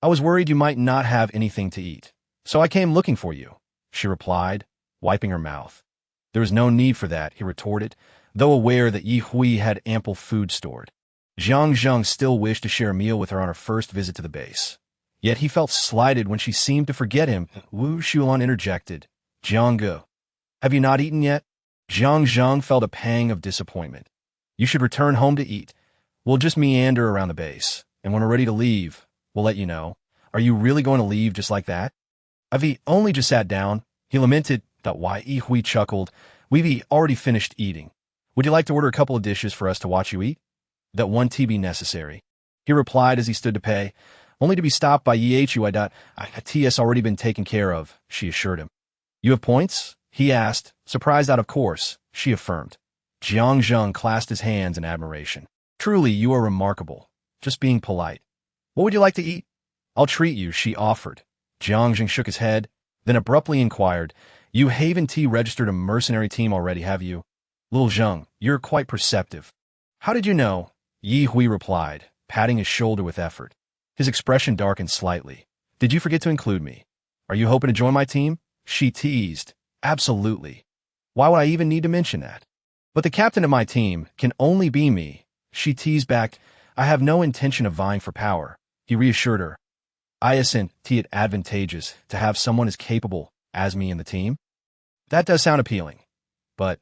I was worried you might not have anything to eat, so I came looking for you, she replied, wiping her mouth. There was no need for that, he retorted, though aware that Yi Hui had ample food stored. Jiang Zheng still wished to share a meal with her on her first visit to the base. Yet he felt slighted when she seemed to forget him. Wu Shulan interjected. Jiang, have you not eaten yet? Jiang Zheng felt a pang of disappointment. You should return home to eat. We'll just meander around the base, and when we're ready to leave, we'll let you know. Are you really going to leave just like that? I've only just sat down, he lamented. Why? Yi Hui chuckled. We've already finished eating. Would you like to order a couple of dishes for us to watch you eat? That won't be necessary, he replied as he stood to pay, only to be stopped by Yi Hui. It's already been taken care of, she assured him. You have points? He asked, surprised out of course, she affirmed. Jiang Zheng clasped his hands in admiration. Truly, you are remarkable. Just being polite. What would you like to eat? I'll treat you, she offered. Jiang Zheng shook his head, then abruptly inquired, You haven't registered a mercenary team already, have you? Lil Zheng, you're quite perceptive. How did you know? Yi Hui replied, patting his shoulder with effort. His expression darkened slightly. Did you forget to include me? Are you hoping to join my team? She teased. Absolutely. Why would I even need to mention that? But the captain of my team can only be me, she teased back. I have no intention of vying for power, he reassured her. Isn't it advantageous to have someone as capable as me in the team? That does sound appealing. But,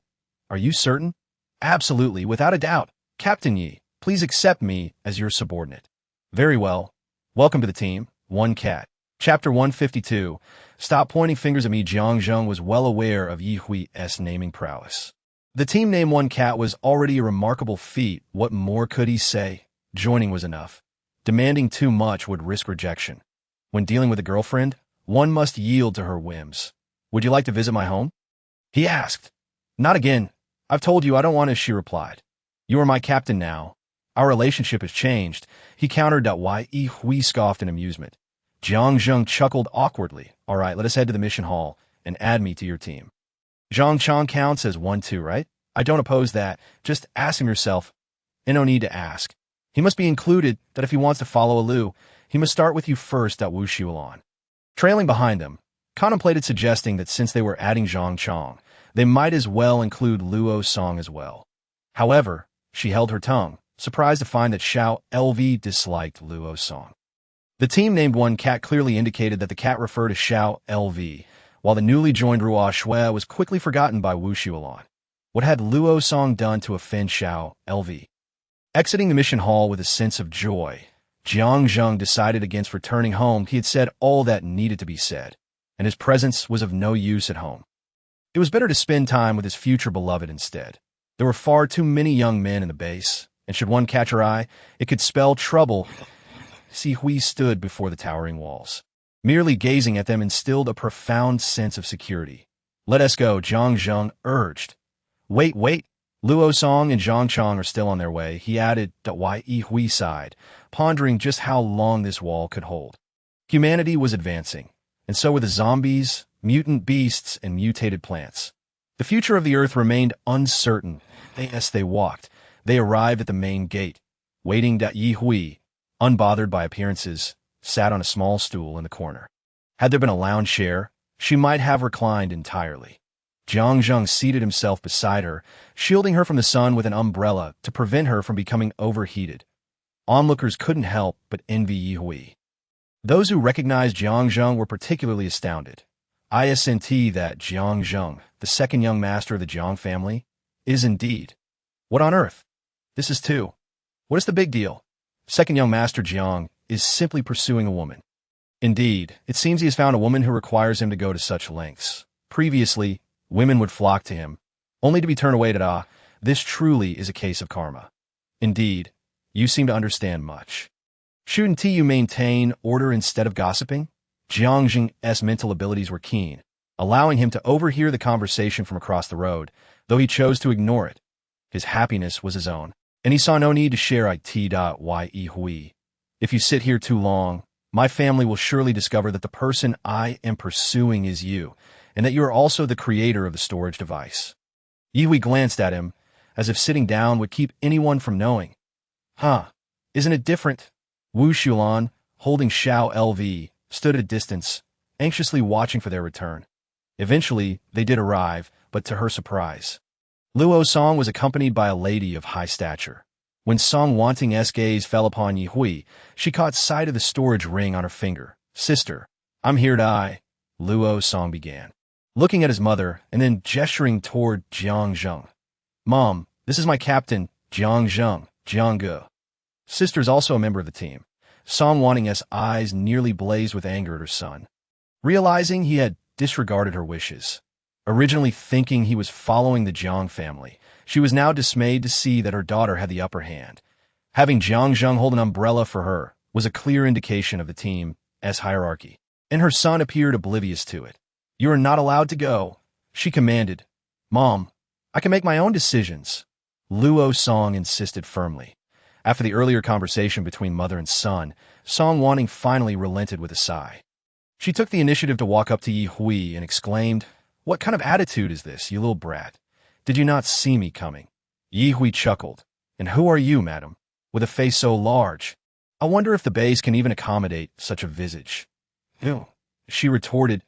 are you certain? Absolutely, without a doubt. Captain Yi, please accept me as your subordinate. Very well. Welcome to the team, One Cat. Chapter 152. Stop pointing fingers at me. Jiang Zheng was well aware of Yi Hui's naming prowess. The team name One Cat was already a remarkable feat. What more could he say? Joining was enough. Demanding too much would risk rejection. When dealing with a girlfriend, one must yield to her whims. Would you like to visit my home? He asked. Not again. I've told you I don't want to, she replied. You are my captain now. Our relationship has changed, he countered. Why? Yi Hui scoffed in amusement. Jiang Zheng chuckled awkwardly. All right, let us head to the mission hall and add me to your team. Zhang Chang counts as 1-2, right? I don't oppose that. Just ask him yourself. And no need to ask. He must be included that if he wants to follow Alu, he must start with you first. Wu Shulan, trailing behind them, contemplated suggesting that since they were adding Zhang Chang, they might as well include Luo Song as well. However, she held her tongue, surprised to find that Xiao LV disliked Luo Song. The team named One Cat clearly indicated that the cat referred to Xiao LV, while the newly joined Ruo Shui was quickly forgotten by Wu Shulan. What had Luo Song done to offend Xiao LV? Exiting the mission hall with a sense of joy, Jiang Zheng decided against returning home. He had said all that needed to be said, and his presence was of no use at home. It was better to spend time with his future beloved instead. There were far too many young men in the base, and should one catch her eye, it could spell trouble. Si Hui stood before the towering walls. Merely gazing at them instilled a profound sense of security. Let us go, Jiang Zheng urged. Wait. Luo Song and Zhang Chang are still on their way, he added. Why? Yi Hui sighed, pondering just how long this wall could hold. Humanity was advancing, and so were the zombies, mutant beasts, and mutated plants. The future of the Earth remained uncertain. As they walked, they arrived at the main gate. Waiting. Yi Hui, unbothered by appearances, sat on a small stool in the corner. Had there been a lounge chair, she might have reclined entirely. Jiang Zheng seated himself beside her, shielding her from the sun with an umbrella to prevent her from becoming overheated. Onlookers couldn't help but envy Yi Hui. Those who recognized Jiang Zheng were particularly astounded. Isn't that Jiang Zheng, the second young master of the Jiang family? Is indeed. What on earth? This is two. What is the big deal? Second young master Jiang is simply pursuing a woman. Indeed, it seems he has found a woman who requires him to go to such lengths. Previously, women would flock to him, only to be turned away. This truly is a case of karma. Indeed, you seem to understand much. Shouldn't you maintain order instead of gossiping? Jiang Zheng's mental abilities were keen, allowing him to overhear the conversation from across the road, though he chose to ignore it. His happiness was his own, and he saw no need to share it. Yi Hui. If you sit here too long, my family will surely discover that the person I am pursuing is you, and that you are also the creator of the storage device. Yi Hui glanced at him, as if sitting down would keep anyone from knowing. Huh, isn't it different? Wu Xulan, holding Xiao LV, stood at a distance, anxiously watching for their return. Eventually, they did arrive, but to her surprise, Luo Song was accompanied by a lady of high stature. When Song Wanting's gaze fell upon Yi Hui, she caught sight of the storage ring on her finger. Sister, I'm here to Luo Song began, looking at his mother and then gesturing toward Jiang Zheng. Mom, this is my captain, Jiang Zheng, Jiang Ge. Sister's also a member of the team. Song Wanting's eyes nearly blazed with anger at her son. Realizing he had disregarded her wishes, originally thinking he was following the Jiang family, she was now dismayed to see that her daughter had the upper hand. Having Jiang Zheng hold an umbrella for her was a clear indication of the team's hierarchy, and her son appeared oblivious to it. You are not allowed to go, she commanded. Mom, I can make my own decisions, Luo Song insisted firmly. After the earlier conversation between mother and son, Song Wanting finally relented with a sigh. She took the initiative to walk up to Yi Hui and exclaimed, What kind of attitude is this, you little brat? Did you not see me coming? Yi Hui chuckled. And who are you, madam, with a face so large? I wonder if the base can even accommodate such a visage. Ew, she retorted.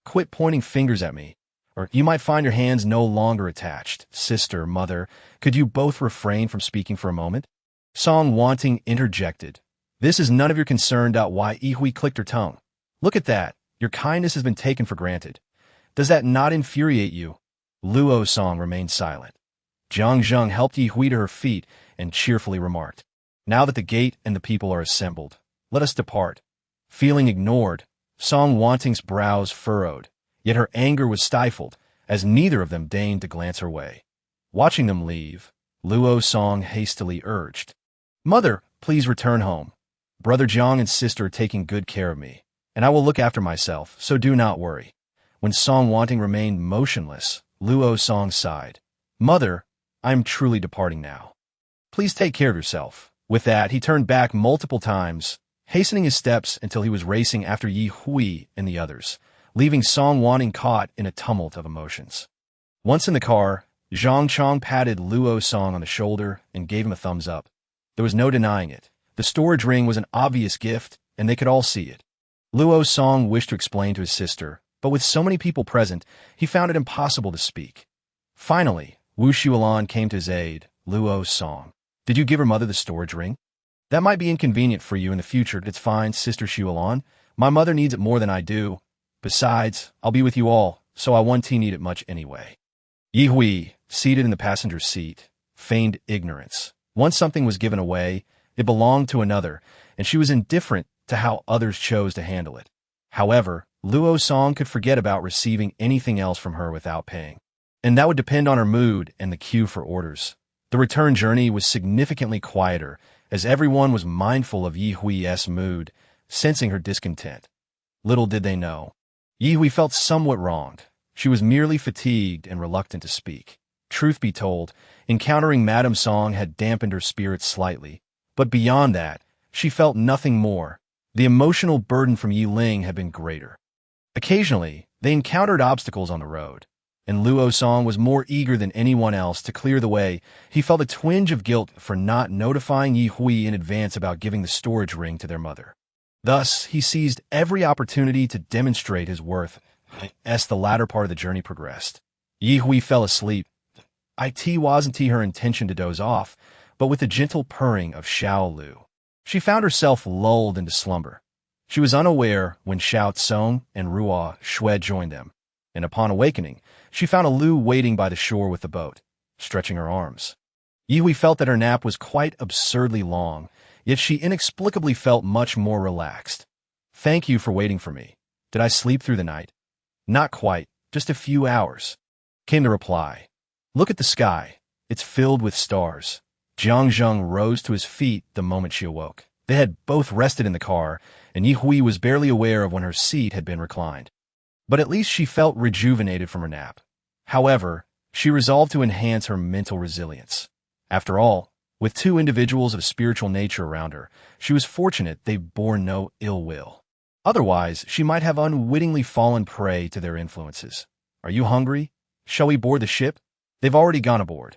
Quit pointing fingers at me, or you might find your hands no longer attached. Sister, mother, could you both refrain from speaking for a moment? Song Wanting interjected. This is none of your concern. Why? Yi Hui clicked her tongue. Look at that. Your kindness has been taken for granted. Does that not infuriate you? Luo Song remained silent. Jiang Zheng helped Yi Hui to her feet and cheerfully remarked, Now that the gate and the people are assembled, let us depart. Feeling ignored, Song Wanting's brows furrowed, yet her anger was stifled, as neither of them deigned to glance her way. Watching them leave, Luo Song hastily urged, Mother, please return home. Brother Jiang and sister are taking good care of me, and I will look after myself, so do not worry. When Song Wanting remained motionless, Luo Song sighed. Mother, I am truly departing now. Please take care of yourself. With that, he turned back multiple times, hastening his steps until he was racing after Yi Hui and the others, leaving Song Wanting caught in a tumult of emotions. Once in the car, Zhang Chong patted Luo Song on the shoulder and gave him a thumbs up. There was no denying it. The storage ring was an obvious gift, and they could all see it. Luo Song wished to explain to his sister, but with so many people present, he found it impossible to speak. Finally, Wu Xulan came to his aid. Luo Song, did you give her mother the storage ring? That might be inconvenient for you in the future. It's fine, Sister Xulan. My mother needs it more than I do. Besides, I'll be with you all, so I won't need it much anyway. Yi Hui, seated in the passenger seat, feigned ignorance. Once something was given away, it belonged to another, and she was indifferent to how others chose to handle it. However, Luo Song could forget about receiving anything else from her without paying, and that would depend on her mood and the queue for orders. The return journey was significantly quieter, as everyone was mindful of Yi Hui's mood, sensing her discontent. Little did they know, Yi Hui felt somewhat wronged. She was merely fatigued and reluctant to speak. Truth be told, encountering Madame Song had dampened her spirits slightly, but beyond that, she felt nothing more. The emotional burden from Yi Ling had been greater. Occasionally, they encountered obstacles on the road, and Luo Song was more eager than anyone else to clear the way. He felt a twinge of guilt for not notifying Yi Hui in advance about giving the storage ring to their mother. Thus, he seized every opportunity to demonstrate his worth as the latter part of the journey progressed. Yi Hui fell asleep. It wasn't her intention to doze off, but with the gentle purring of Xiao Lu, she found herself lulled into slumber. She was unaware when Xiao Tsong and Ruo Shui joined them, and upon awakening, she found Lu waiting by the shore with the boat, stretching her arms. Yi Hui felt that her nap was quite absurdly long, yet she inexplicably felt much more relaxed. Thank you for waiting for me. Did I sleep through the night? Not quite, just a few hours, came the reply. Look at the sky. It's filled with stars. Jiang Zheng rose to his feet the moment she awoke. They had both rested in the car, and Yi Hui was barely aware of when her seat had been reclined. But at least she felt rejuvenated from her nap. However, she resolved to enhance her mental resilience. After all, with two individuals of spiritual nature around her, she was fortunate they bore no ill will. Otherwise, she might have unwittingly fallen prey to their influences. Are you hungry? Shall we board the ship? They've already gone aboard.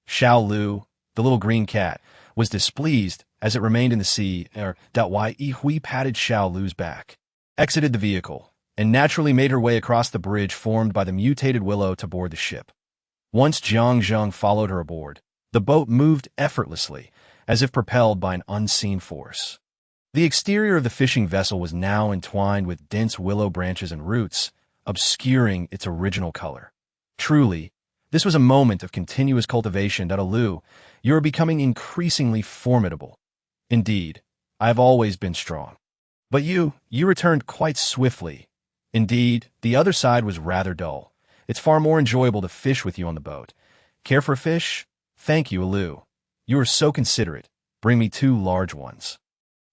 Xiao Lu, the little green cat, was displeased as it remained in the sea. Ye patted Xiao Lu's back, exited the vehicle, and naturally made her way across the bridge formed by the mutated willow to board the ship. Once Jiang Zheng followed her aboard, the boat moved effortlessly, as if propelled by an unseen force. The exterior of the fishing vessel was now entwined with dense willow branches and roots, obscuring its original color. Truly, this was a moment of continuous cultivation. Lu, you are becoming increasingly formidable. Indeed, I have always been strong. But you returned quite swiftly. Indeed, the other side was rather dull. It's far more enjoyable to fish with you on the boat. Care for a fish? Thank you, Lu. You are so considerate. Bring me 2 large ones.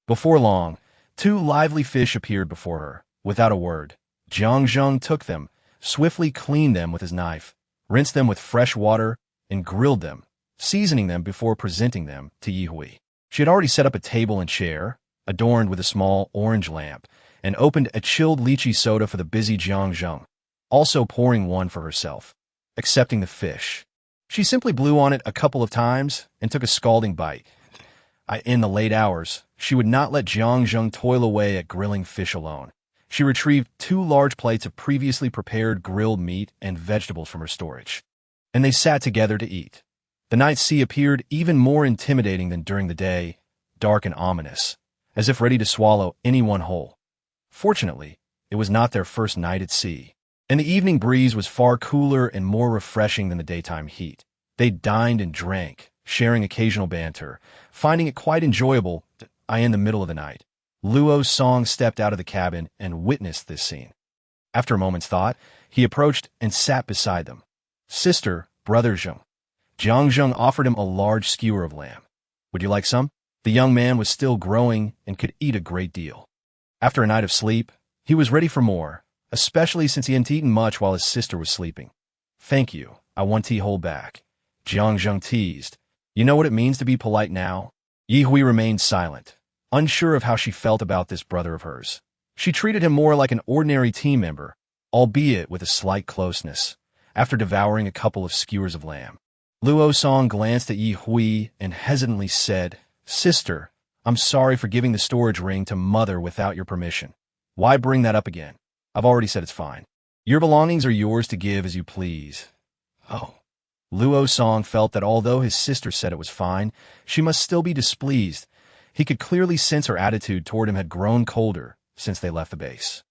Before long, 2 lively fish appeared before her. Without a word, Jiang Zheng took them, swiftly cleaned them with his knife, rinsed them with fresh water, and grilled them, seasoning them before presenting them to Ye. She had already set up a table and chair, adorned with a small orange lamp, and opened a chilled lychee soda for the busy Jiang Zheng, also pouring one for herself. Accepting the fish, she simply blew on it a couple of times and took a scalding bite. In the late hours, she would not let Jiang Zheng toil away at grilling fish alone. She retrieved 2 large plates of previously prepared grilled meat and vegetables from her storage, and they sat together to eat. The night sea appeared even more intimidating than during the day, dark and ominous, as if ready to swallow anyone whole. Fortunately, it was not their first night at sea, and the evening breeze was far cooler and more refreshing than the daytime heat. They dined and drank, sharing occasional banter, finding it quite enjoyable. In the middle of the night, Luo's Song stepped out of the cabin and witnessed this scene. After a moment's thought, he approached and sat beside them. Sister, brother Zheng. Jiang Zheng offered him a large skewer of lamb. Would you like some? The young man was still growing and could eat a great deal. After a night of sleep, he was ready for more, especially since he hadn't eaten much while his sister was sleeping. Thank you, I want to hold back. Jiang Zheng teased. You know what it means to be polite now? Ye remained silent, unsure of how she felt about this brother of hers. She treated him more like an ordinary team member, albeit with a slight closeness. After devouring a couple of skewers of lamb, Luo Song glanced at Ye and hesitantly said, Sister, I'm sorry for giving the storage ring to Mother without your permission. Why bring that up again? I've already said it's fine. Your belongings are yours to give as you please. Oh. Luo Song felt that although his sister said it was fine, she must still be displeased. He could clearly sense her attitude toward him had grown colder since they left the base.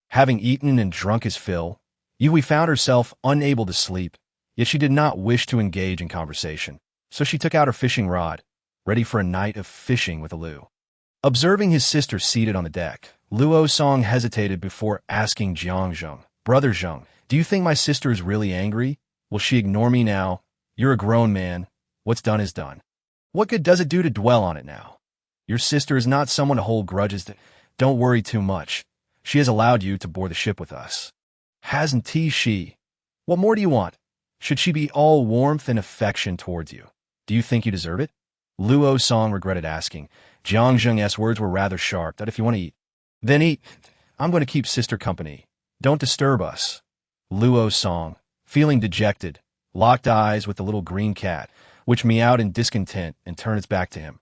Having eaten and drunk his fill, Ye found herself unable to sleep, yet she did not wish to engage in conversation, so she took out her fishing rod, ready for a night of fishing with Lu. Observing his sister seated on the deck, Luo Song hesitated before asking Jiang Zheng, Brother Zheng, do you think my sister is really angry? Will she ignore me now? You're a grown man. What's done is done. What good does it do to dwell on it now? Your sister is not someone to hold grudges to. Don't worry too much. She has allowed you to board the ship with us. Hasn't she? What more do you want? Should she be all warmth and affection towards you? Do you think you deserve it? Luo Song regretted asking. Jiang Zheng's words were rather sharp. That if you want to eat, then eat. I'm going to keep sister company. Don't disturb us. Luo Song, feeling dejected, locked eyes with the little green cat, which meowed in discontent and turned its back to him.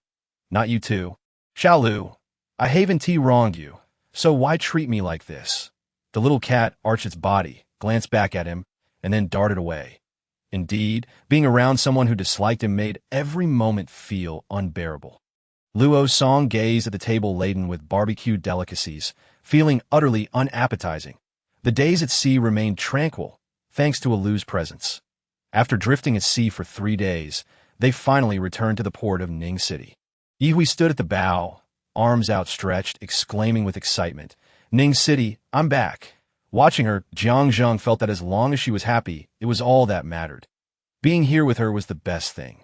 Not you too. Xiao Lu, I haven't wronged you, so why treat me like this? The little cat arched its body, glanced back at him, and then darted away. Indeed, being around someone who disliked him made every moment feel unbearable. Luo Song gazed at the table laden with barbecued delicacies, feeling utterly unappetizing. The days at sea remained tranquil, thanks to Lu's presence. After drifting at sea for 3 days, they finally returned to the port of Ning City. Ye stood at the bow, arms outstretched, exclaiming with excitement, Ning City, I'm back. Watching her, Jiang Zheng felt that as long as she was happy, it was all that mattered. Being here with her was the best thing.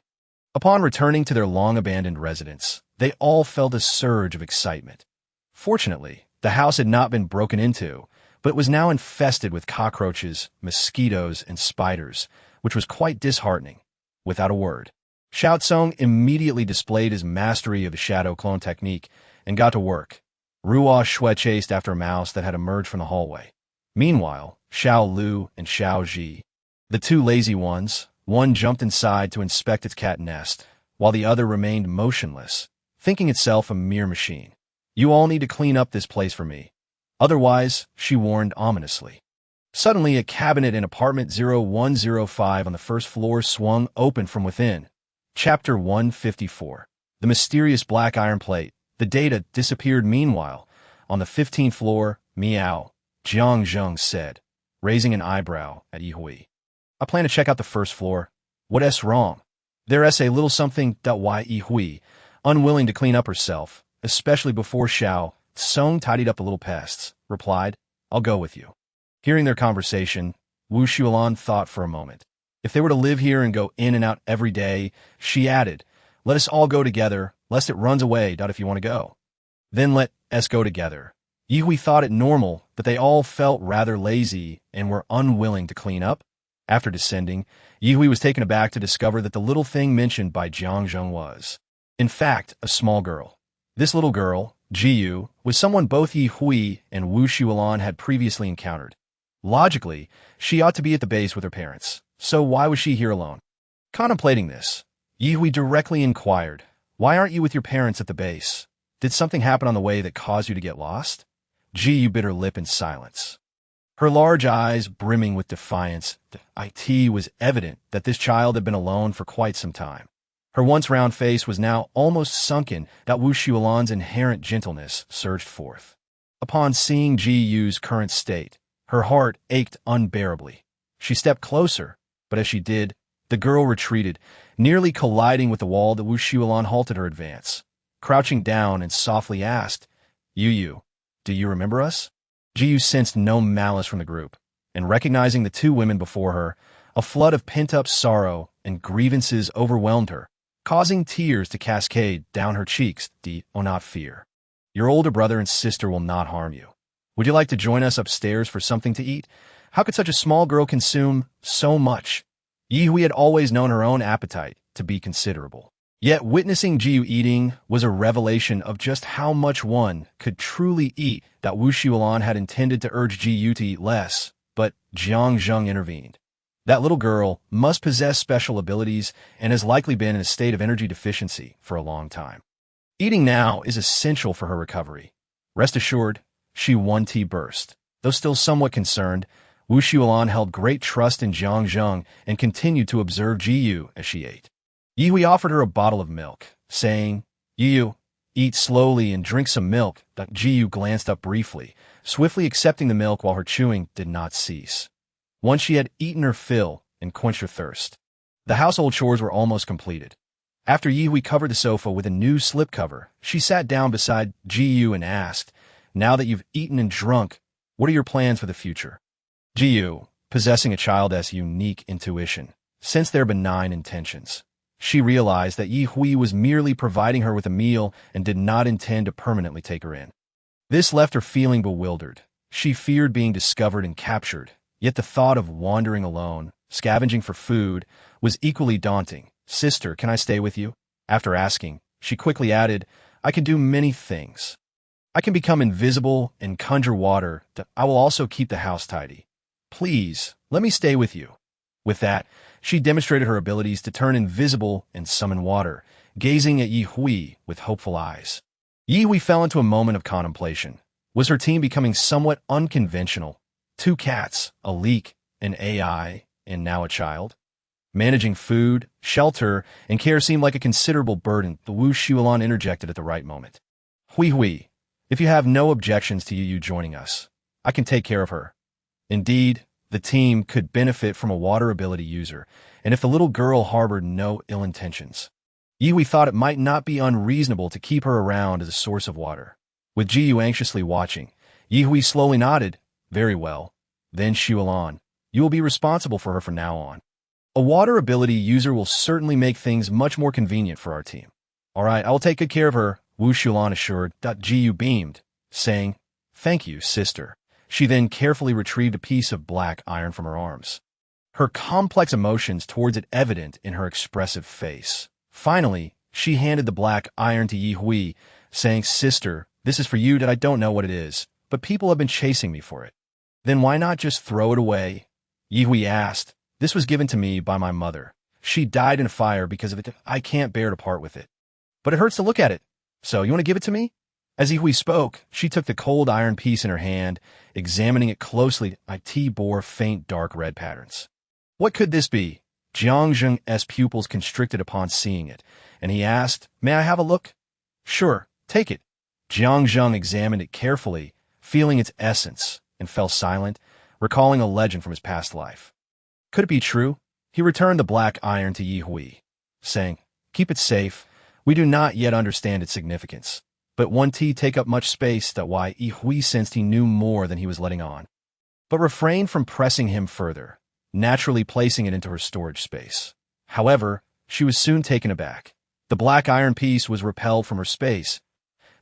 Upon returning to their long-abandoned residence, they all felt a surge of excitement. Fortunately, the house had not been broken into, but it was now infested with cockroaches, mosquitoes, and spiders, which was quite disheartening. Without a word, Xiao Tsong immediately displayed his mastery of the shadow clone technique and got to work. Ruo Shui chased after a mouse that had emerged from the hallway. Meanwhile, Xiao Lu and Xiao Ji, the 2 lazy ones, one jumped inside to inspect its cat nest, while the other remained motionless, thinking itself a mere machine. You all need to clean up this place for me. Otherwise, she warned ominously. Suddenly, a cabinet in apartment 0105 on the first floor swung open from within. Chapter 154. The mysterious black iron plate. The data disappeared meanwhile. On the 15th floor, meow, Jiang Zheng said, raising an eyebrow at Yi Hui. I plan to check out the first floor. What's wrong? There's a little something.Y Yi Hui, unwilling to clean up herself, especially before Xiao Tsong tidied up the little pests, replied, I'll go with you. Hearing their conversation, Wu Xuelan thought for a moment. If they were to live here and go in and out every day, she added, let us all go together, lest it runs away. If you want to go, then let us go together. Yi Hui thought it normal that they all felt rather lazy and were unwilling to clean up. After descending, Yi Hui was taken aback to discover that the little thing mentioned by Jiang Zheng was, in fact, a small girl. This little girl, Jiyu, was someone both Yi Hui and Wu Xuelan had previously encountered. Logically, she ought to be at the base with her parents, so why was she here alone? Contemplating this, Yi Hui directly inquired, why aren't you with your parents at the base? Did something happen on the way that caused you to get lost? Jiyu bit her lip in silence. Her large eyes brimming with defiance, it was evident that this child had been alone for quite some time. Her once round face was now almost sunken, that Wu Xuelan's inherent gentleness surged forth. Upon seeing Jiyu's current state, her heart ached unbearably. She stepped closer, but as she did, the girl retreated, nearly colliding with the wall that Wu Xuelan halted her advance. Crouching down and softly asked, Yu, do you remember us? Jiyu sensed no malice from the group, and recognizing the two women before her, a flood of pent-up sorrow and grievances overwhelmed her, causing tears to cascade down her cheeks. Do not fear. Your older brother and sister will not harm you. Would you like to join us upstairs for something to eat? How could such a small girl consume so much? Yi Hui had always known her own appetite to be considerable. Yet witnessing Jiyu eating was a revelation of just how much one could truly eat. That Wu Xuelan had intended to urge Jiyu to eat less, but Jiang Zheng intervened. That little girl must possess special abilities and has likely been in a state of energy deficiency for a long time. Eating now is essential for her recovery. Rest assured, she burst. Though still somewhat concerned, Wu Xuelan held great trust in Jiang Zheng and continued to observe Jiyu as she ate. Yi Hui offered her a bottle of milk, saying, Jiyu, eat slowly and drink some milk. Jiyu glanced up briefly, swiftly accepting the milk while her chewing did not cease. Once she had eaten her fill and quenched her thirst, the household chores were almost completed. After Yi Hui covered the sofa with a new slipcover, she sat down beside Jiyu and asked, now that you've eaten and drunk, what are your plans for the future? Jiyu, possessing a child's unique intuition, sensed their benign intentions. She realized that Yi Hui was merely providing her with a meal and did not intend to permanently take her in. This left her feeling bewildered. She feared being discovered and captured, yet the thought of wandering alone, scavenging for food, was equally daunting. Sister, can I stay with you? After asking, she quickly added, I can do many things. I can become invisible and conjure water. I will also keep the house tidy. Please, let me stay with you. With that, she demonstrated her abilities to turn invisible and summon water, gazing at Yi Hui with hopeful eyes. Yi Hui fell into a moment of contemplation. Was her team becoming somewhat unconventional? 2 cats, a leak, an AI, and now a child? Managing food, shelter, and care seemed like a considerable burden. The Wu Xuelan interjected at the right moment. Hui, if you have no objections to you joining us, I can take care of her. Indeed, the team could benefit from a water ability user, and if the little girl harbored no ill intentions, Yi Hui thought it might not be unreasonable to keep her around as a source of water. With Jiyu anxiously watching, Yi Hui slowly nodded. Very well. Then Xuelan, you will be responsible for her from now on. A water ability user will certainly make things much more convenient for our team. All right, I will take good care of her, Wu Xuelan assured. Jiyu beamed, saying, thank you, sister. She then carefully retrieved a piece of black iron from her arms. Her complex emotions towards it evident in her expressive face. Finally, she handed the black iron to Yi Hui, saying, sister, this is for you. I don't know what it is, but people have been chasing me for it. Then why not just throw it away? Yi Hui asked. This was given to me by my mother. She died in a fire because of it. I can't bear to part with it. But it hurts to look at it. So, you want to give it to me? As Yihui spoke, she took the cold iron piece in her hand, examining it closely. It bore faint dark red patterns. What could this be? Jiang Zheng's pupils constricted upon seeing it, and he asked, "May I have a look?" "Sure, take it." Jiang Zheng examined it carefully, feeling its essence, and fell silent, recalling a legend from his past life. Could it be true? He returned the black iron to Yihui, saying, "Keep it safe. We do not yet understand its significance. But won't take up much space that why Yihui sensed he knew more than he was letting on, but refrained from pressing him further, naturally placing it into her storage space. However, she was soon taken aback. The black iron piece was repelled from her space.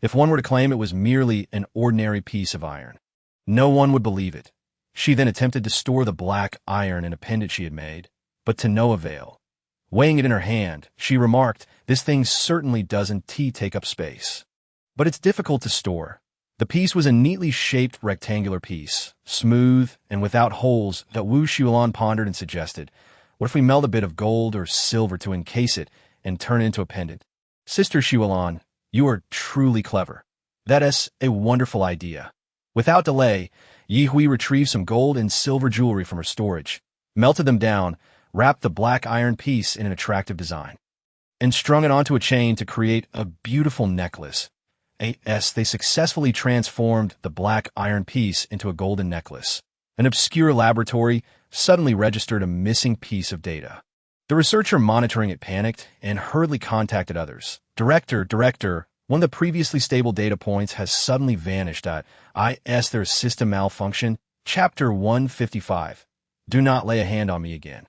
If one were to claim it was merely an ordinary piece of iron, no one would believe it. She then attempted to store the black iron in a pendant she had made, but to no avail. Weighing it in her hand, she remarked, "This thing certainly doesn't take up space. But it's difficult to store." The piece was a neatly shaped rectangular piece, smooth and without holes, that Wu Xuelan pondered and suggested, "What if we melt a bit of gold or silver to encase it and turn it into a pendant?" "Sister Xuelan, you are truly clever. That is a wonderful idea." Without delay, Yihui retrieved some gold and silver jewelry from her storage, melted them down, wrapped the black iron piece in an attractive design, and strung it onto a chain to create a beautiful necklace. They successfully transformed the black iron piece into a golden necklace. An obscure laboratory suddenly registered a missing piece of data. The researcher monitoring it panicked and hurriedly contacted others. Director, one of the previously stable data points has suddenly vanished. There's system malfunction. Chapter 155. Do not lay a hand on me again.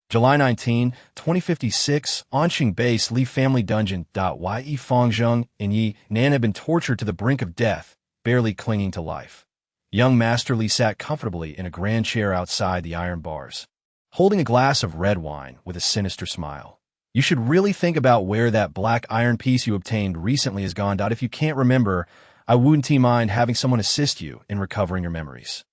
July 19, 2056, Onqing Base Li Family Dungeon. Ye Fangzheng and Yi Nan had been tortured to the brink of death, barely clinging to life. Young Master Li sat comfortably in a grand chair outside the iron bars, holding a glass of red wine with a sinister smile. "You should really think about where that black iron piece you obtained recently has gone. If you can't remember, I wouldn't mind having someone assist you in recovering your memories."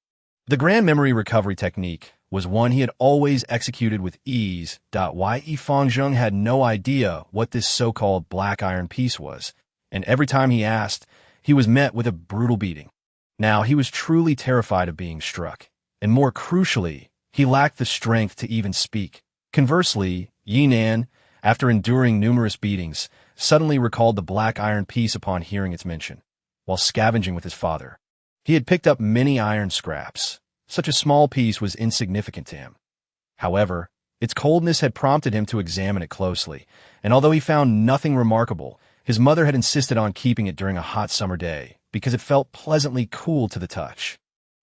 The grand memory recovery technique was one he had always executed with ease. Ye Fangzheng had no idea what this so-called black iron piece was, and every time he asked, he was met with a brutal beating. Now he was truly terrified of being struck, and more crucially, he lacked the strength to even speak. Conversely, Yinan, after enduring numerous beatings, suddenly recalled the black iron piece upon hearing its mention. While scavenging with his father, he had picked up many iron scraps. Such a small piece was insignificant to him. However, its coldness had prompted him to examine it closely, and although he found nothing remarkable, his mother had insisted on keeping it during a hot summer day because it felt pleasantly cool to the touch.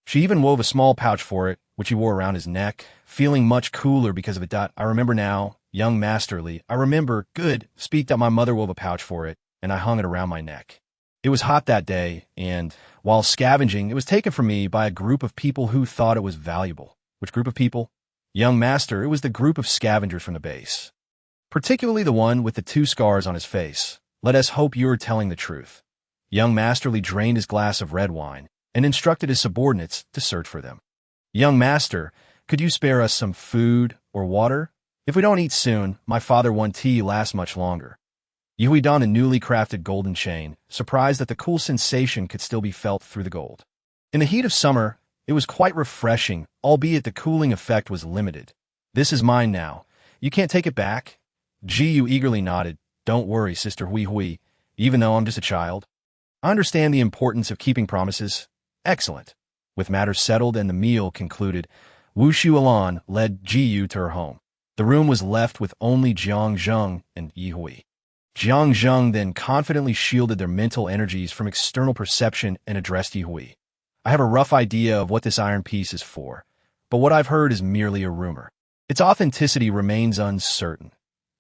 She even wove a small pouch for it, which he wore around his neck, feeling much cooler because of it. "I remember now, young Master Li, I remember, good, speak that my mother wove a pouch for it, and I hung it around my neck. It was hot that day, and while scavenging, it was taken from me by a group of people who thought it was valuable." "Which group of people?" "Young Master, it was the group of scavengers from the base. Particularly the one with the 2 scars on his face. Let us hope you're telling the truth." Young Master Li drained his glass of red wine and instructed his subordinates to search for them. "Young Master, could you spare us some food or water? If we don't eat soon, my father won't last much longer." Yihui donned a newly crafted golden chain, surprised that the cool sensation could still be felt through the gold. In the heat of summer, it was quite refreshing, albeit the cooling effect was limited. "This is mine now. You can't take it back?" Jiyu eagerly nodded. "Don't worry, Sister Hui, even though I'm just a child. I understand the importance of keeping promises." "Excellent." With matters settled and the meal concluded, Wu Xuelan led Jiyu to her home. The room was left with only Jiang Zheng and Yihui. Jiang Zheng then confidently shielded their mental energies from external perception and addressed Yihui. "I have a rough idea of what this iron piece is for, but what I've heard is merely a rumor. Its authenticity remains uncertain.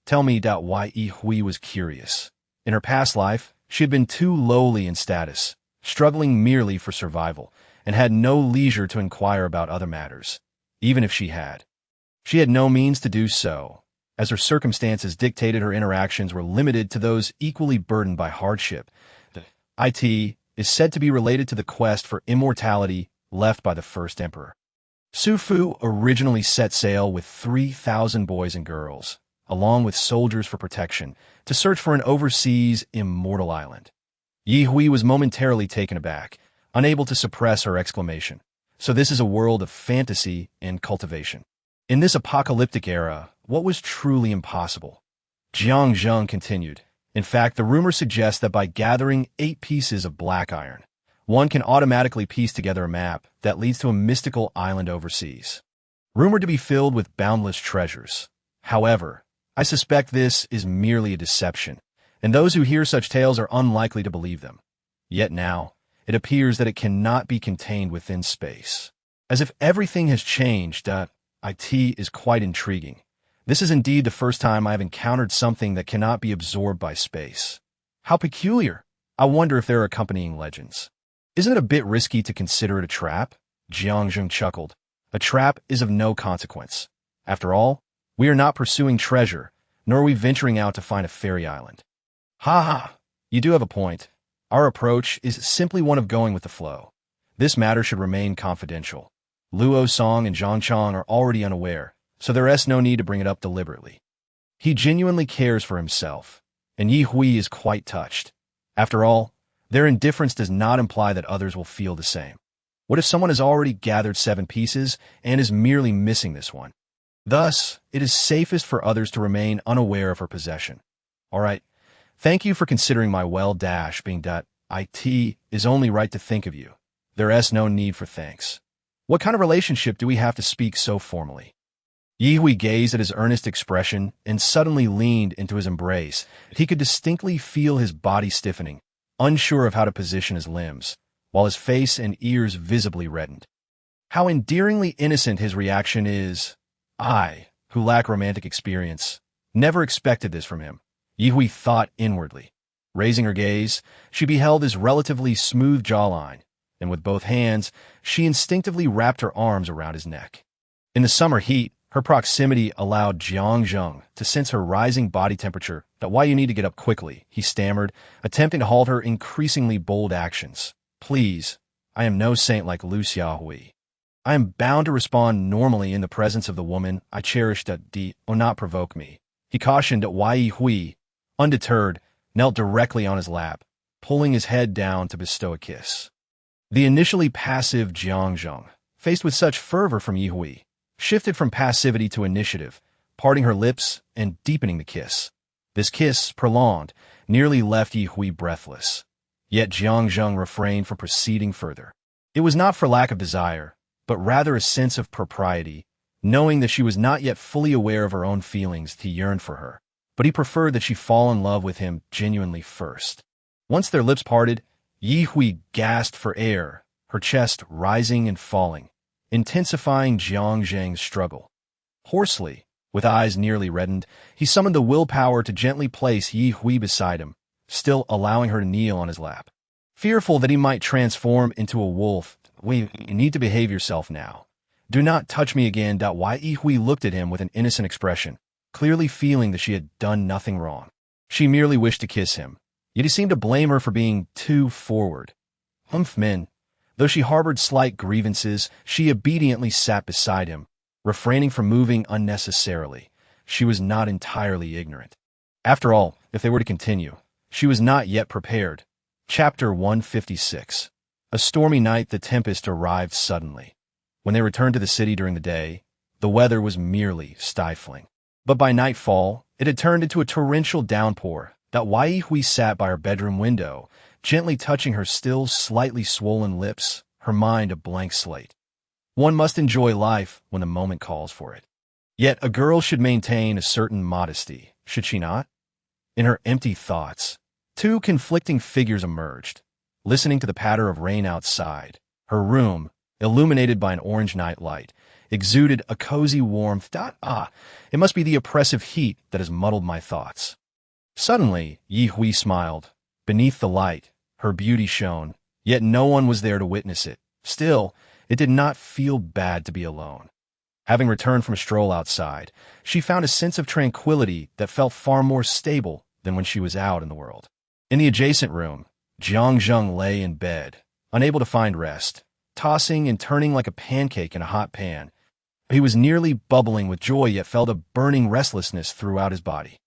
Tell me." Why Yihui was curious. In her past life, she had been too lowly in status, struggling merely for survival, and had no leisure to inquire about other matters. Even if she had no means to do so, as her circumstances dictated. Her interactions were limited to those equally burdened by hardship. The IT is said to be related to the quest for immortality left by the first emperor. Su Fu originally set sail with 3,000 boys and girls, along with soldiers for protection, to search for an overseas immortal island. Ye Hui was momentarily taken aback, unable to suppress her exclamation. So this is a world of fantasy and cultivation. In this apocalyptic era, what was truly impossible? Jiang Zheng continued. In fact, the rumor suggests that by gathering 8 pieces of black iron, one can automatically piece together a map that leads to a mystical island overseas, rumored to be filled with boundless treasures. However, I suspect this is merely a deception, and those who hear such tales are unlikely to believe them. Yet now, it appears that it cannot be contained within space. As if everything has changed, it is quite intriguing. This is indeed the first time I have encountered something that cannot be absorbed by space. How peculiar! I wonder if there are accompanying legends. Isn't it a bit risky to consider it a trap? Jiang Zheng chuckled. A trap is of no consequence. After all, we are not pursuing treasure, nor are we venturing out to find a fairy island. Ha ha! You do have a point. Our approach is simply one of going with the flow. This matter should remain confidential. Luo Song and Zhang Chang are already unaware, so there is no need to bring it up deliberately. He genuinely cares for himself, and Ye Hui is quite touched. After all, their indifference does not imply that others will feel the same. What if someone has already gathered 7 pieces and is merely missing this one? Thus, it is safest for others to remain unaware of her possession. All right, thank you for considering my well-being. It is only right to think of you. There is no need for thanks. What kind of relationship do we have to speak so formally? Ye Hui gazed at his earnest expression and suddenly leaned into his embrace. He could distinctly feel his body stiffening, unsure of how to position his limbs, while his face and ears visibly reddened. How endearingly innocent his reaction is. I, who lack romantic experience, never expected this from him, Ye Hui thought inwardly. Raising her gaze, she beheld his relatively smooth jawline, and with both hands, she instinctively wrapped her arms around his neck. In the summer heat, her proximity allowed Jiang Zheng to sense her rising body temperature. Why you need to get up quickly, he stammered, attempting to halt her increasingly bold actions. Please, I am no saint like Lu Xiaohui. I am bound to respond normally in the presence of the woman I cherish. Do not provoke me. He cautioned Ye Hui, undeterred, knelt directly on his lap, pulling his head down to bestow a kiss. The initially passive Jiang Zheng, faced with such fervor from Ye Hui, shifted from passivity to initiative, parting her lips and deepening the kiss. This kiss, prolonged, nearly left Ye Hui breathless. Yet Jiang Zheng refrained from proceeding further. It was not for lack of desire, but rather a sense of propriety, knowing that she was not yet fully aware of her own feelings. He yearned for her, but he preferred that she fall in love with him genuinely first. Once their lips parted, Ye Hui gasped for air, her chest rising and falling, intensifying Jiang Zheng's struggle. Hoarsely, with eyes nearly reddened, he summoned the willpower to gently place Ye Hui beside him, still allowing her to kneel on his lap. Fearful that he might transform into a wolf, you need to behave yourself now. Do not touch me again. Ye Hui looked at him with an innocent expression, clearly feeling that she had done nothing wrong. She merely wished to kiss him, yet he seemed to blame her for being too forward. Men. Though she harbored slight grievances, she obediently sat beside him, refraining from moving unnecessarily. She was not entirely ignorant. After all, if they were to continue, she was not yet prepared. Chapter 156. A stormy night, the tempest arrived suddenly. When they returned to the city during the day, the weather was merely stifling. But by nightfall, it had turned into a torrential downpour. Ye Hui sat by her bedroom window, gently touching her still slightly swollen lips, her mind a blank slate. One must enjoy life when the moment calls for it. Yet a girl should maintain a certain modesty, should she not? In her empty thoughts, 2 conflicting figures emerged, listening to the patter of rain outside. Her room, illuminated by an orange night light, exuded a cozy warmth. It must be the oppressive heat that has muddled my thoughts. Suddenly, Ye Hui smiled. Beneath the light, her beauty shone, yet no one was there to witness it. Still, it did not feel bad to be alone. Having returned from a stroll outside, she found a sense of tranquility that felt far more stable than when she was out in the world. In the adjacent room, Jiang Zheng lay in bed, unable to find rest, tossing and turning like a pancake in a hot pan. He was nearly bubbling with joy, yet felt a burning restlessness throughout his body.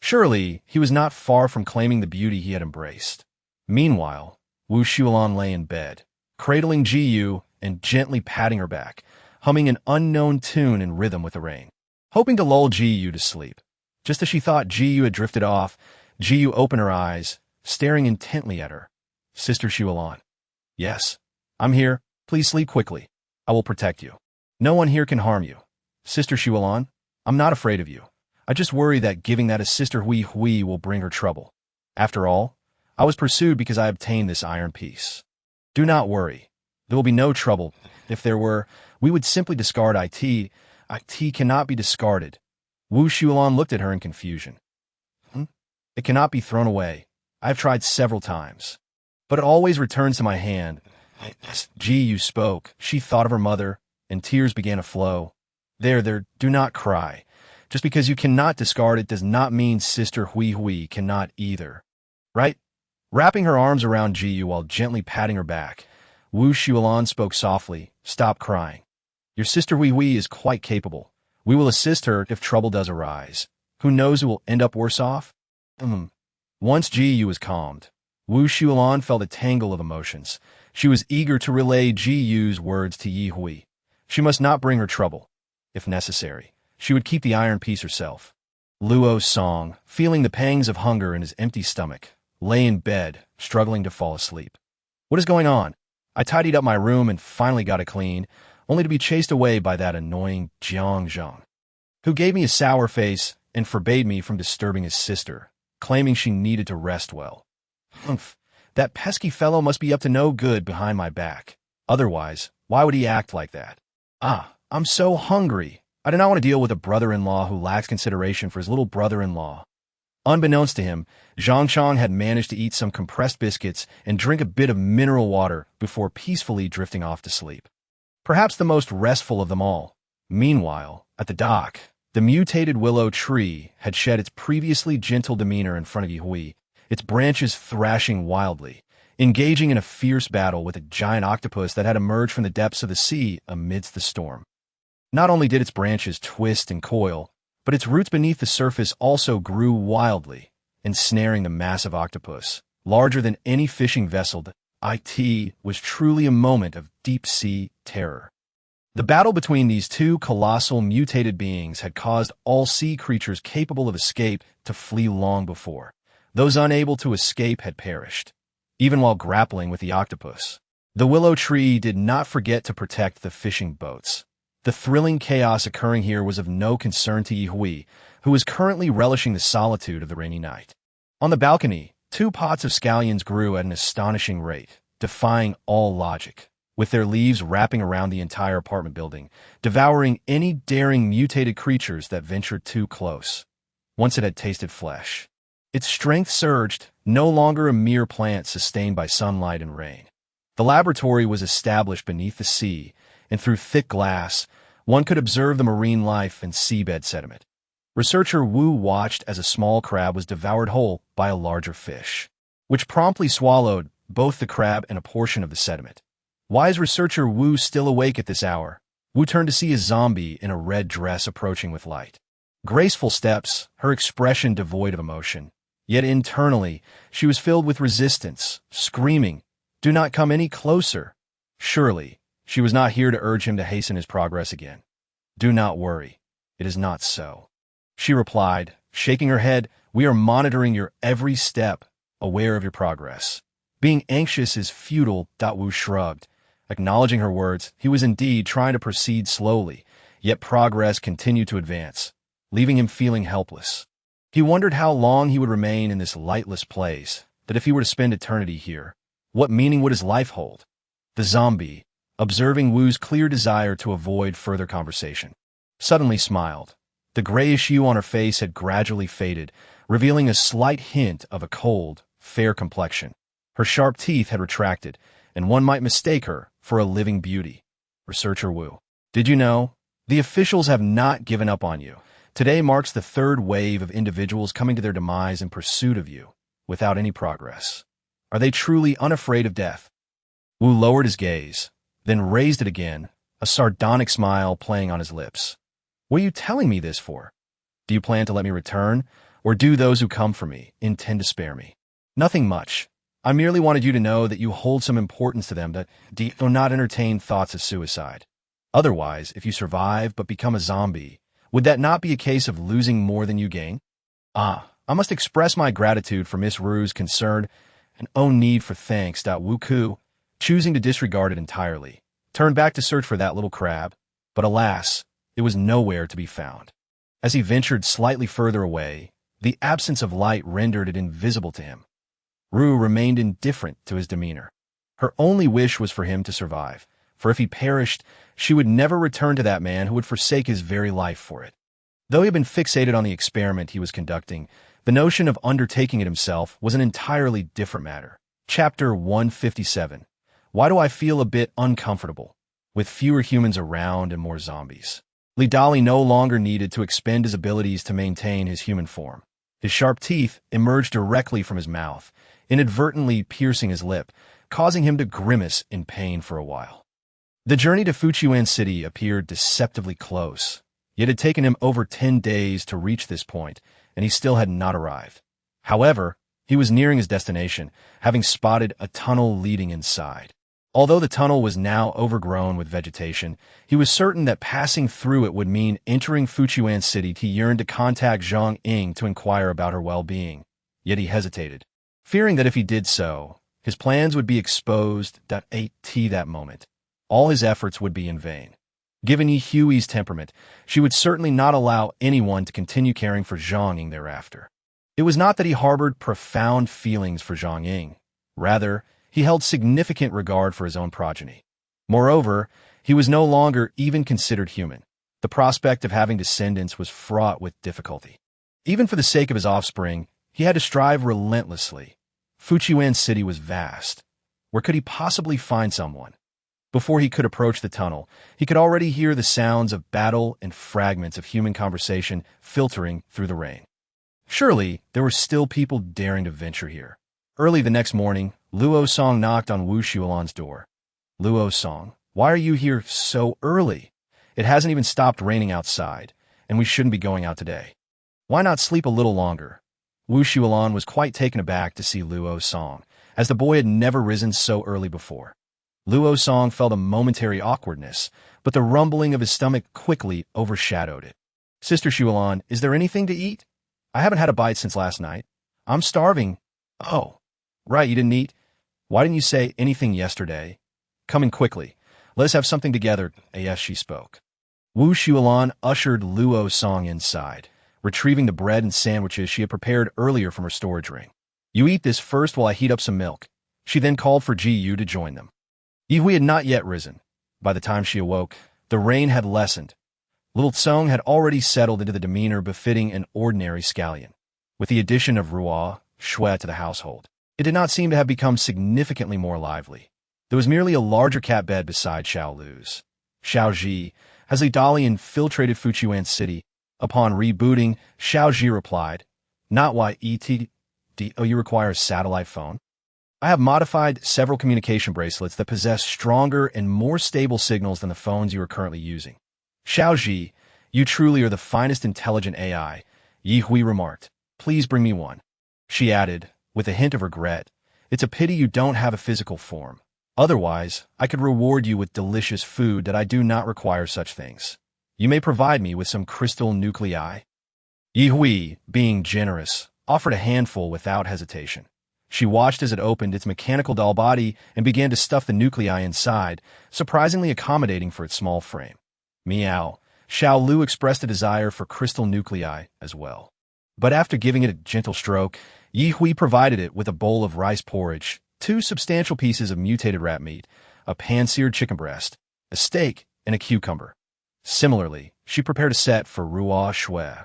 Surely, he was not far from claiming the beauty he had embraced. Meanwhile, Wu Xuelan lay in bed, cradling Ji and gently patting her back, humming an unknown tune in rhythm with the rain, hoping to lull Ji to sleep. Just as she thought Ji had drifted off, Ji opened her eyes, staring intently at her. Sister Xuelan. Yes, I'm here. Please sleep quickly. I will protect you. No one here can harm you. Sister Xuelan, I'm not afraid of you. I just worry that giving that a Sister Hui will bring her trouble. After all, I was pursued because I obtained this iron piece. Do not worry. There will be no trouble. If there were, we would simply discard IT. IT cannot be discarded. Wu Xuelan looked at her in confusion. It cannot be thrown away. I have tried several times. But it always returns to my hand. Ji spoke. She thought of her mother, and tears began to flow. There, do not cry. Just because you cannot discard it does not mean Sister Hui cannot either. Right? Wrapping her arms around Ji while gently patting her back, Wu Xuelan spoke softly. Stop crying. Your Sister Hui is quite capable. We will assist her if trouble does arise. Who knows who will end up worse off? Once Ji was calmed, Wu Xuelan felt a tangle of emotions. She was eager to relay Ji's words to Yi Hui. She must not bring her trouble. If necessary, she would keep the iron piece herself. Luo's song, feeling the pangs of hunger in his empty stomach, lay in bed, struggling to fall asleep. What is going on? I tidied up my room and finally got it clean, only to be chased away by that annoying Zhang, who gave me a sour face and forbade me from disturbing his sister, claiming she needed to rest well. Humph, that pesky fellow must be up to no good behind my back. Otherwise, why would he act like that? I'm so hungry. I do not want to deal with a brother-in-law who lacks consideration for his little brother-in-law. Unbeknownst to him, Zhang had managed to eat some compressed biscuits and drink a bit of mineral water before peacefully drifting off to sleep. Perhaps the most restful of them all. Meanwhile, at the dock, the mutated willow tree had shed its previously gentle demeanor in front of Yi Hui, its branches thrashing wildly, engaging in a fierce battle with a giant octopus that had emerged from the depths of the sea amidst the storm. Not only did its branches twist and coil, but its roots beneath the surface also grew wildly, ensnaring the massive octopus, larger than any fishing vessel. It was truly a moment of deep-sea terror. The battle between these two colossal mutated beings had caused all sea creatures capable of escape to flee long before. Those unable to escape had perished, even while grappling with the octopus. The willow tree did not forget to protect the fishing boats. The thrilling chaos occurring here was of no concern to Yi Hui, who was currently relishing the solitude of the rainy night. On the balcony, 2 pots of scallions grew at an astonishing rate, defying all logic, with their leaves wrapping around the entire apartment building, devouring any daring mutated creatures that ventured too close. Once it had tasted flesh, its strength surged, no longer a mere plant sustained by sunlight and rain. The laboratory was established beneath the sea, and through thick glass, one could observe the marine life and seabed sediment. Researcher Wu watched as a small crab was devoured whole by a larger fish, which promptly swallowed both the crab and a portion of the sediment. Why is Researcher Wu still awake at this hour? Wu turned to see a zombie in a red dress approaching with light. Graceful steps, her expression devoid of emotion. Yet internally, she was filled with resistance, screaming, "Do not come any closer." Surely, she was not here to urge him to hasten his progress again. "Do not worry. It is not so," she replied, shaking her head. "We are monitoring your every step, aware of your progress. Being anxious is futile." Wu shrugged. Acknowledging her words, he was indeed trying to proceed slowly, yet progress continued to advance, leaving him feeling helpless. He wondered how long he would remain in this lightless place, that if he were to spend eternity here, what meaning would his life hold? The zombie, observing Wu's clear desire to avoid further conversation, suddenly smiled. The grayish hue on her face had gradually faded, revealing a slight hint of a cold, fair complexion. Her sharp teeth had retracted, and one might mistake her for a living beauty. Researcher Wu, did you know? The officials have not given up on you. Today marks the 3rd wave of individuals coming to their demise in pursuit of you, without any progress. Are they truly unafraid of death? Wu lowered his gaze, then raised it again, a sardonic smile playing on his lips. What are you telling me this for? Do you plan to let me return, or do those who come for me intend to spare me? Nothing much. I merely wanted you to know that you hold some importance to them, that do not entertain thoughts of suicide. Otherwise, if you survive but become a zombie, would that not be a case of losing more than you gain? I must express my gratitude for Miss Rue's concern and own need for thanks. Wuku, choosing to disregard it entirely, turned back to search for that little crab, but alas, it was nowhere to be found. As he ventured slightly further away, the absence of light rendered it invisible to him. Rue remained indifferent to his demeanor. Her only wish was for him to survive, for if he perished, she would never return to that man who would forsake his very life for it. Though he had been fixated on the experiment he was conducting, the notion of undertaking it himself was an entirely different matter. Chapter 157. Why do I feel a bit uncomfortable? With fewer humans around and more zombies. Lidali no longer needed to expend his abilities to maintain his human form. His sharp teeth emerged directly from his mouth, inadvertently piercing his lip, causing him to grimace in pain for a while. The journey to Fujian City appeared deceptively close, yet it had taken him over 10 days to reach this point, and he still had not arrived. However, he was nearing his destination, having spotted a tunnel leading inside. Although the tunnel was now overgrown with vegetation, he was certain that passing through it would mean entering Fujian City. He yearned to contact Zhang Ying to inquire about her well-being, yet he hesitated, fearing that if he did so, his plans would be exposed. At that moment, all his efforts would be in vain. Given Yi Hui's temperament, she would certainly not allow anyone to continue caring for Zhang Ying thereafter. It was not that he harbored profound feelings for Zhang Ying. Rather, he held significant regard for his own progeny. Moreover, he was no longer even considered human. The prospect of having descendants was fraught with difficulty. Even for the sake of his offspring, he had to strive relentlessly. Fujian City was vast. Where could he possibly find someone? Before he could approach the tunnel, he could already hear the sounds of battle and fragments of human conversation filtering through the rain. Surely, there were still people daring to venture here. Early the next morning, Luo Song knocked on Wu Shuolan's door. Luo Song, why are you here so early? It hasn't even stopped raining outside, and we shouldn't be going out today. Why not sleep a little longer? Wu Shuolan was quite taken aback to see Luo Song, as the boy had never risen so early before. Luo Song felt a momentary awkwardness, but the rumbling of his stomach quickly overshadowed it. Sister Shuolan, is there anything to eat? I haven't had a bite since last night. I'm starving. Oh, right, you didn't eat? Why didn't you say anything yesterday? Come in quickly. Let us have something together. Yes, she spoke. Wu Shuolan ushered Luo Song inside, retrieving the bread and sandwiches she had prepared earlier from her storage ring. You eat this first while I heat up some milk. She then called for Ji Yu to join them. Yi Hui had not yet risen. By the time she awoke, the rain had lessened. Little Tsong had already settled into the demeanor befitting an ordinary scallion. With the addition of Ruo Shui to the household, it did not seem to have become significantly more lively. There was merely a larger cat bed beside Xiao Lu's. Xiao Ji, as Lidali infiltrated Fujian City, upon rebooting, Xiao Ji replied, Not why you require a satellite phone? I have modified several communication bracelets that possess stronger and more stable signals than the phones you are currently using. Xiao Ji, you truly are the finest intelligent AI, Yi Hui remarked. Please bring me one. She added, with a hint of regret, It's a pity you don't have a physical form. Otherwise, I could reward you with delicious food that I do not require such things. You may provide me with some crystal nuclei. Yi Hui, being generous, offered a handful without hesitation. She watched as it opened its mechanical doll body and began to stuff the nuclei inside, surprisingly accommodating for its small frame. Meow. Xiao Lu expressed a desire for crystal nuclei as well. But after giving it a gentle stroke, Yi Hui provided it with a bowl of rice porridge, 2 substantial pieces of mutated rat meat, a pan-seared chicken breast, a steak, and a cucumber. Similarly, she prepared a set for Ruo Shui,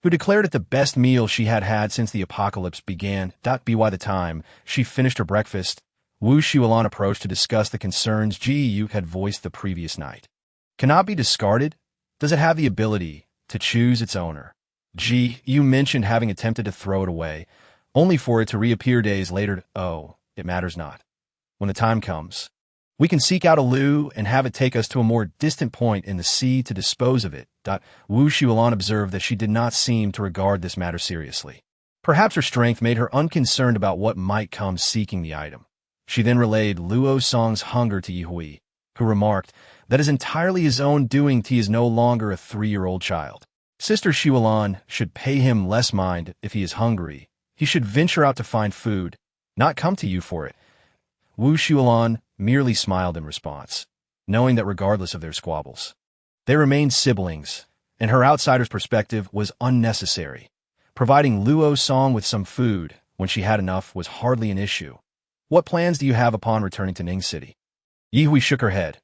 who declared it the best meal she had had since the apocalypse began. By the time she finished her breakfast, Wu Shuolan approached to discuss the concerns Ji Yu had voiced the previous night. Cannot be discarded? Does it have the ability to choose its owner? Ji Yu mentioned having attempted to throw it away, only for it to reappear days later. Oh, it matters not. When the time comes, We can seek out a Lu and have it take us to a more distant point in the sea to dispose of it. Wu Xuelan observed that she did not seem to regard this matter seriously. Perhaps her strength made her unconcerned about what might come seeking the item. She then relayed Luo Song's hunger to Yi Hui, who remarked that is entirely his own doing. He is no longer a 3-year-old child. Sister Xuelan should pay him less mind if he is hungry. He should venture out to find food, not come to you for it. Wu Xuelan merely smiled in response, knowing that regardless of their squabbles, they remained siblings, and her outsider's perspective was unnecessary. Providing Luo Song with some food when she had enough was hardly an issue. What plans do you have upon returning to Ning City? Yi Hui shook her head.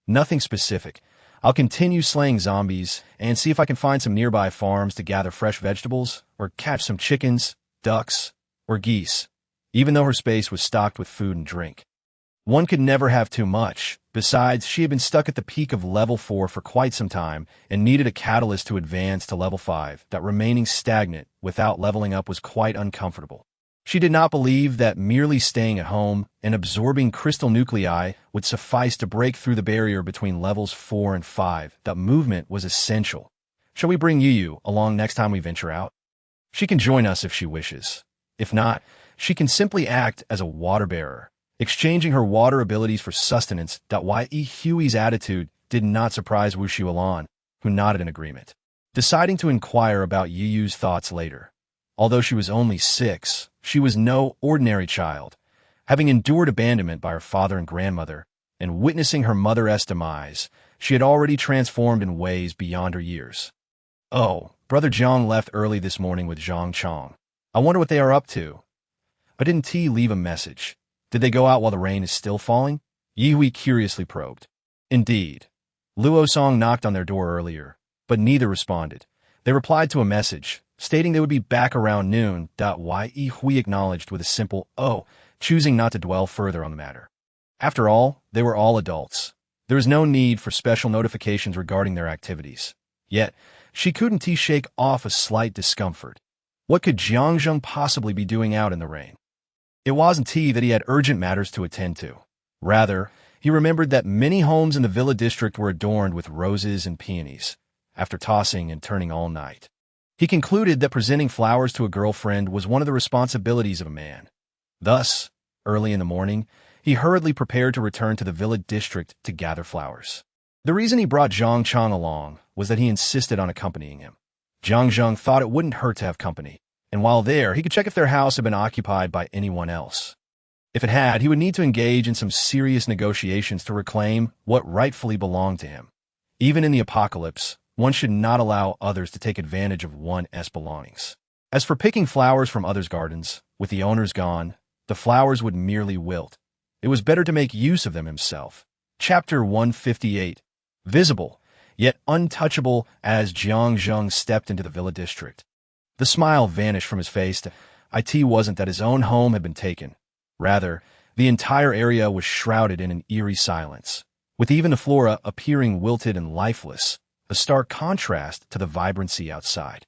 Nothing specific. I'll continue slaying zombies and see if I can find some nearby farms to gather fresh vegetables or catch some chickens, ducks, or geese, even though her space was stocked with food and drink. One could never have too much. Besides, she had been stuck at the peak of level 4 for quite some time and needed a catalyst to advance to level 5. That remaining stagnant without leveling up was quite uncomfortable. She did not believe that merely staying at home and absorbing crystal nuclei would suffice to break through the barrier between levels 4 and 5. That movement was essential. Shall we bring Yu along next time we venture out? She can join us if she wishes. If not, she can simply act as a water bearer, exchanging her water abilities for sustenance. Ye Hui's attitude did not surprise Wu Xuelan, who nodded in agreement, deciding to inquire about Yu's thoughts later. Although she was only 6, she was no ordinary child, having endured abandonment by her father and grandmother, and witnessing her mother's demise. She had already transformed in ways beyond her years. Oh, Brother Jiang left early this morning with Zhang Chong. I wonder what they are up to. But didn't T leave a message? Did they go out while the rain is still falling? Yi Hui curiously probed. Indeed. Luo Song knocked on their door earlier, but neither responded. They replied to a message, stating they would be back around noon. Yi Hui acknowledged with a simple "oh," choosing not to dwell further on the matter. After all, they were all adults. There was no need for special notifications regarding their activities. Yet, she couldn't shake off a slight discomfort. What could Jiang Zheng possibly be doing out in the rain? It wasn't that he had urgent matters to attend to. Rather, he remembered that many homes in the villa district were adorned with roses and peonies, after tossing and turning all night. He concluded that presenting flowers to a girlfriend was one of the responsibilities of a man. Thus, early in the morning, he hurriedly prepared to return to the villa district to gather flowers. The reason he brought Zhang Chong along was that he insisted on accompanying him. Jiang Zheng thought it wouldn't hurt to have company, and while there, he could check if their house had been occupied by anyone else. If it had, he would need to engage in some serious negotiations to reclaim what rightfully belonged to him. Even in the apocalypse, one should not allow others to take advantage of one's belongings. As for picking flowers from others' gardens, with the owners gone, the flowers would merely wilt. It was better to make use of them himself. Chapter 158. Visible, yet untouchable as Jiang Zheng stepped into the villa district. The smile vanished from his face. It wasn't that his own home had been taken. Rather, the entire area was shrouded in an eerie silence, with even the flora appearing wilted and lifeless, a stark contrast to the vibrancy outside.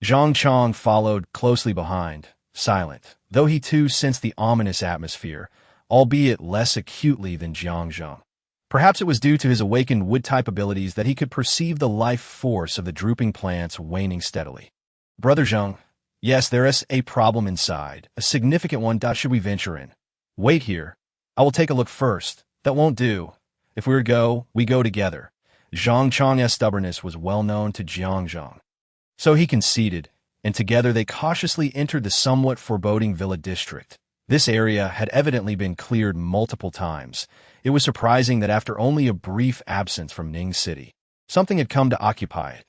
Zhang Chong followed closely behind, silent, though he too sensed the ominous atmosphere, albeit less acutely than Jiang Zheng. Perhaps it was due to his awakened wood-type abilities that he could perceive the life force of the drooping plants waning steadily. Brother Zheng, yes, there is a problem inside, a significant one. Should we venture in? Wait here. I will take a look first. That won't do. If we go, we go together. Zhang Chong's stubbornness was well known to Jiang Zheng. So he conceded, and together they cautiously entered the somewhat foreboding villa district. This area had evidently been cleared multiple times. It was surprising that after only a brief absence from Ning City, something had come to occupy it.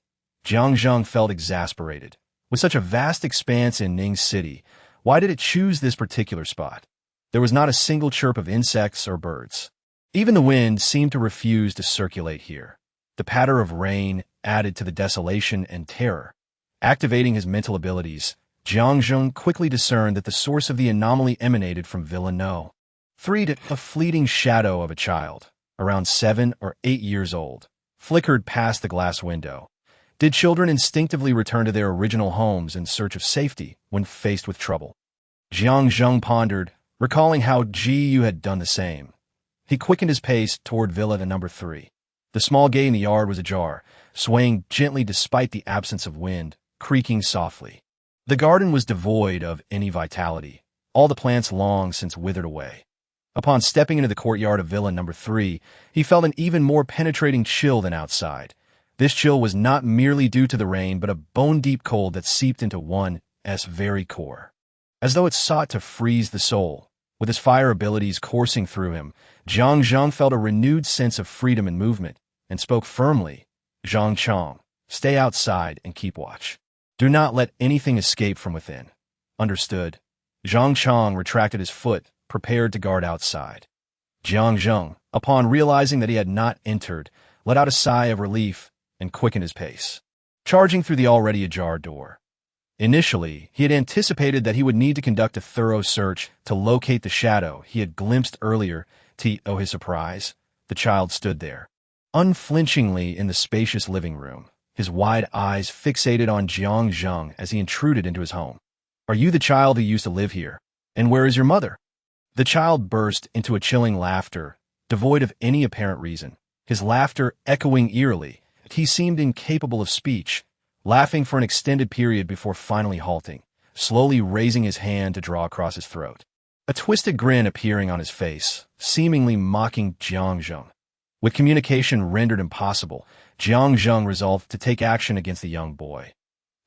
Jiang Zheng felt exasperated. With such a vast expanse in Ning City, why did it choose this particular spot? There was not a single chirp of insects or birds. Even the wind seemed to refuse to circulate here. The patter of rain added to the desolation and terror. Activating his mental abilities, Jiang Zheng quickly discerned that the source of the anomaly emanated from Villa No. 3. A fleeting shadow of a child, around 7 or 8 years old, flickered past the glass window. Did children instinctively return to their original homes in search of safety when faced with trouble? Jiang Zheng pondered, recalling how Ji Yu had done the same. He quickened his pace toward Villa number 3. The small gate in the yard was ajar, swaying gently despite the absence of wind, creaking softly. The garden was devoid of any vitality, all the plants long since withered away. Upon stepping into the courtyard of Villa number 3, he felt an even more penetrating chill than outside. This chill was not merely due to the rain, but a bone-deep cold that seeped into one's very core. As though it sought to freeze the soul. With his fire abilities coursing through him, Jiang Zheng felt a renewed sense of freedom and movement, and spoke firmly. Zhang Chong, stay outside and keep watch. Do not let anything escape from within. Understood. Zhang Chong retracted his foot, prepared to guard outside. Jiang Zheng, upon realizing that he had not entered, let out a sigh of relief and quickened his pace, charging through the already ajar door. Initially, he had anticipated that he would need to conduct a thorough search to locate the shadow he had glimpsed earlier. To his surprise, the child stood there, unflinchingly in the spacious living room, his wide eyes fixated on Jiang Zheng as he intruded into his home. Are you the child who used to live here? And where is your mother? The child burst into a chilling laughter, devoid of any apparent reason, his laughter echoing eerily. He seemed incapable of speech, laughing for an extended period before finally halting, slowly raising his hand to draw across his throat. A twisted grin appearing on his face, seemingly mocking Jiang Zheng. With communication rendered impossible, Jiang Zheng resolved to take action against the young boy.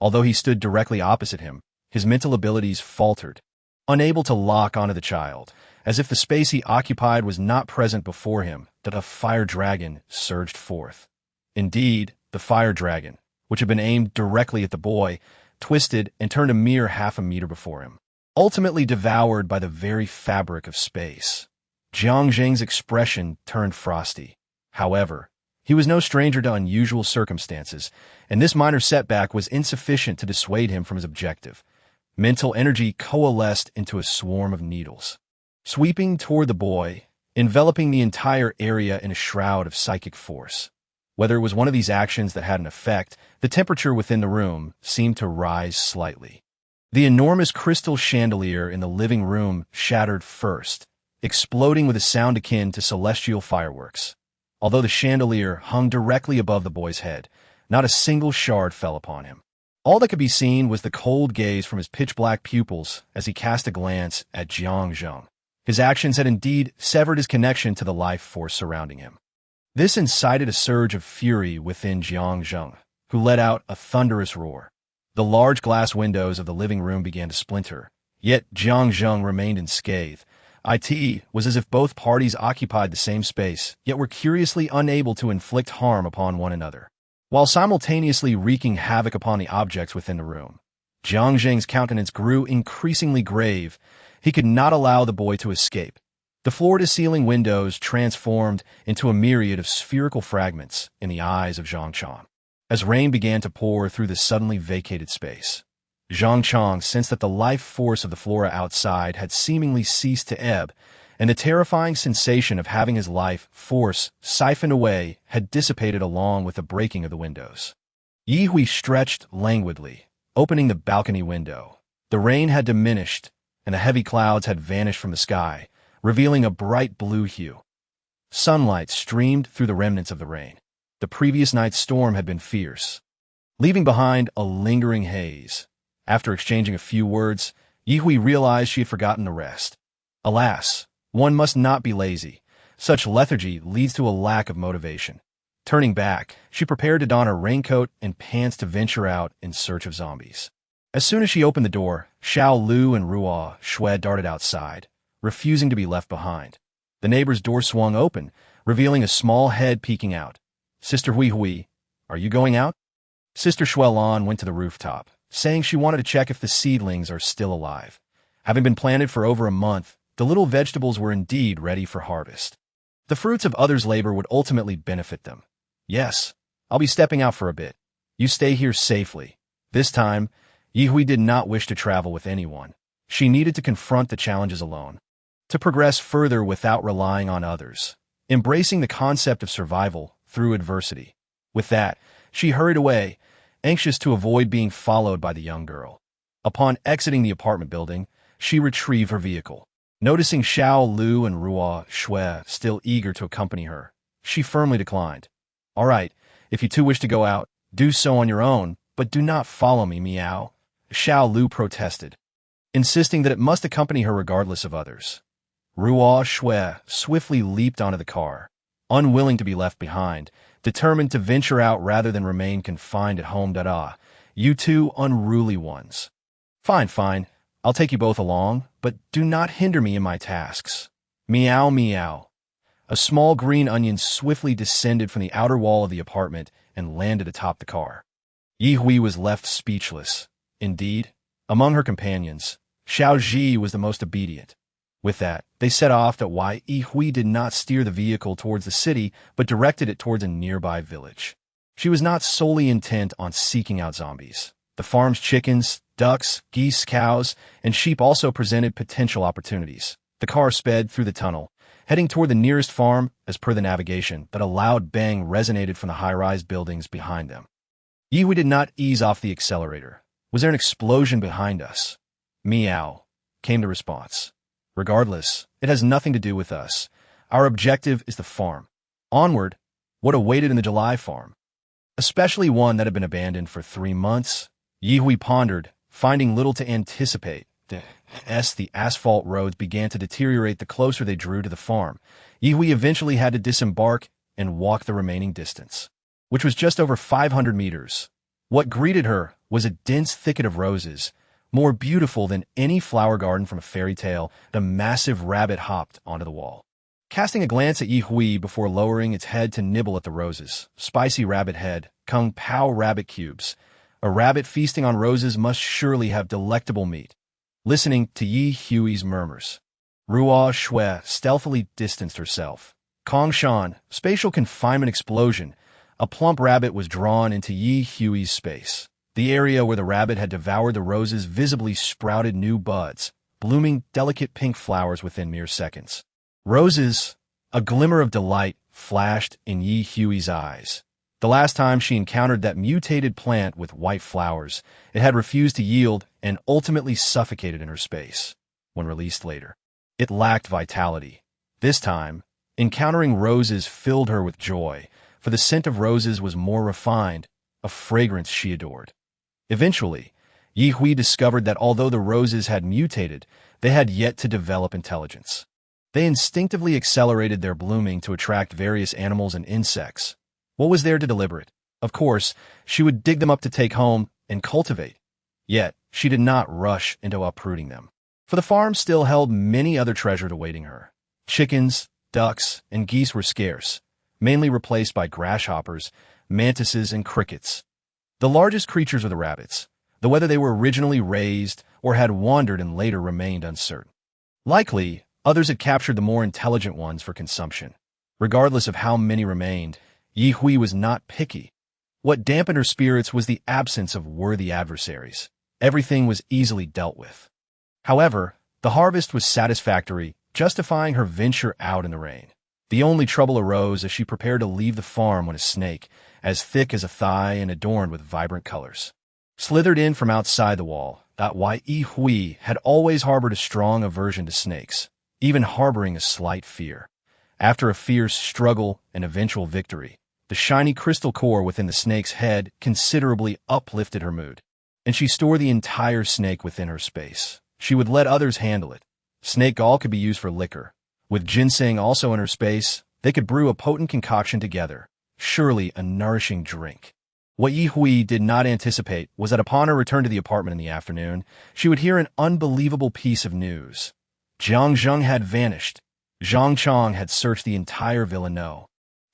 Although he stood directly opposite him, his mental abilities faltered, unable to lock onto the child, as if the space he occupied was not present before him, that a fire dragon surged forth. Indeed, the fire dragon, which had been aimed directly at the boy, twisted and turned a mere half a meter before him, ultimately devoured by the very fabric of space. Jiang Zheng's expression turned frosty. However, he was no stranger to unusual circumstances, and this minor setback was insufficient to dissuade him from his objective. Mental energy coalesced into a swarm of needles, sweeping toward the boy, enveloping the entire area in a shroud of psychic force. Whether it was one of these actions that had an effect, the temperature within the room seemed to rise slightly. The enormous crystal chandelier in the living room shattered first, exploding with a sound akin to celestial fireworks. Although the chandelier hung directly above the boy's head, not a single shard fell upon him. All that could be seen was the cold gaze from his pitch-black pupils as he cast a glance at Jiang Zheng. His actions had indeed severed his connection to the life force surrounding him. This incited a surge of fury within Jiang Zheng, who let out a thunderous roar. The large glass windows of the living room began to splinter, yet Jiang Zheng remained unscathed. It was as if both parties occupied the same space, yet were curiously unable to inflict harm upon one another, while simultaneously wreaking havoc upon the objects within the room. Jiang Zheng's countenance grew increasingly grave. He could not allow the boy to escape. The floor-to-ceiling windows transformed into a myriad of spherical fragments in the eyes of Zhang Chong. As rain began to pour through the suddenly vacated space, Zhang Chong sensed that the life force of the flora outside had seemingly ceased to ebb, and the terrifying sensation of having his life force siphoned away had dissipated along with the breaking of the windows. Ye Hui stretched languidly, opening the balcony window. The rain had diminished, and the heavy clouds had vanished from the sky, revealing a bright blue hue. Sunlight streamed through the remnants of the rain. The previous night's storm had been fierce, leaving behind a lingering haze. After exchanging a few words, Ye Hui realized she had forgotten the rest. Alas, one must not be lazy. Such lethargy leads to a lack of motivation. Turning back, she prepared to don her raincoat and pants to venture out in search of zombies. As soon as she opened the door, Xiao Lu and Ruo Shui darted outside, refusing to be left behind. The neighbor's door swung open, revealing a small head peeking out. Sister Hui Hui, are you going out? Sister Shuelan went to the rooftop, saying she wanted to check if the seedlings are still alive. Having been planted for over a month, the little vegetables were indeed ready for harvest. The fruits of others' labor would ultimately benefit them. Yes, I'll be stepping out for a bit. You stay here safely. This time, Ye Hui did not wish to travel with anyone. She needed to confront the challenges alone, to progress further without relying on others, embracing the concept of survival through adversity. With that, she hurried away, anxious to avoid being followed by the young girl. Upon exiting the apartment building, she retrieved her vehicle. Noticing Xiao Lu and Ruo Shui still eager to accompany her, she firmly declined. All right, if you two wish to go out, do so on your own, but do not follow me, Miao, Xiao Lu protested, insisting that it must accompany her regardless of others. Ruo Shui swiftly leaped onto the car, unwilling to be left behind, determined to venture out rather than remain confined at home. You two unruly ones. Fine, I'll take you both along, but do not hinder me in my tasks. Meow, meow. A small green onion swiftly descended from the outer wall of the apartment and landed atop the car. Ye Hui was left speechless. Indeed, among her companions, Xiao Ji was the most obedient. With that, they set off. Ye Hui did not steer the vehicle towards the city, but directed it towards a nearby village. She was not solely intent on seeking out zombies. The farm's chickens, ducks, geese, cows, and sheep also presented potential opportunities. The car sped through the tunnel, heading toward the nearest farm as per the navigation, but a loud bang resonated from the high-rise buildings behind them. Ye Hui did not ease off the accelerator. Was there an explosion behind us? Meow, came the response. Regardless, it has nothing to do with us. Our objective is the farm. Onward, what awaited in the July farm? Especially one that had been abandoned for 3 months? Ye Hui pondered, finding little to anticipate. The asphalt roads began to deteriorate the closer they drew to the farm. Ye Hui eventually had to disembark and walk the remaining distance, which was just over 500 meters. What greeted her was a dense thicket of roses, more beautiful than any flower garden from a fairy tale. The massive rabbit hopped onto the wall, casting a glance at Ye Hui before lowering its head to nibble at the roses. Spicy rabbit head, kung pao rabbit cubes. A rabbit feasting on roses must surely have delectable meat. Listening to Ye Hui's murmurs, Ruo Shui stealthily distanced herself. Kong Shan, spatial confinement explosion. A plump rabbit was drawn into Ye Hui's space. The area where the rabbit had devoured the roses visibly sprouted new buds, blooming delicate pink flowers within mere seconds. Roses! A glimmer of delight flashed in Ye Hui's eyes. The last time she encountered that mutated plant with white flowers, it had refused to yield and ultimately suffocated in her space. When released later, it lacked vitality. This time, encountering roses filled her with joy, for the scent of roses was more refined, a fragrance she adored. Eventually, Ye Hui discovered that although the roses had mutated, they had yet to develop intelligence. They instinctively accelerated their blooming to attract various animals and insects. What was there to deliberate? Of course, she would dig them up to take home and cultivate. Yet, she did not rush into uprooting them, for the farm still held many other treasures awaiting her. Chickens, ducks, and geese were scarce, mainly replaced by grasshoppers, mantises, and crickets. The largest creatures were the rabbits, though whether they were originally raised or had wandered and later remained uncertain. Likely, others had captured the more intelligent ones for consumption. Regardless of how many remained, Ye Hui was not picky. What dampened her spirits was the absence of worthy adversaries. Everything was easily dealt with. However, the harvest was satisfactory, justifying her venture out in the rain. The only trouble arose as she prepared to leave the farm when a snake, as thick as a thigh and adorned with vibrant colors, slithered in from outside the wall. Ye Hui had always harbored a strong aversion to snakes, even harboring a slight fear. After a fierce struggle and eventual victory, the shiny crystal core within the snake's head considerably uplifted her mood, and she stored the entire snake within her space. She would let others handle it. Snake gall could be used for liquor. With ginseng also in her space, they could brew a potent concoction together, surely a nourishing drink. What Ye Hui did not anticipate was that upon her return to the apartment in the afternoon, she would hear an unbelievable piece of news. Jiang Zheng had vanished. Zhang Chong had searched the entire villa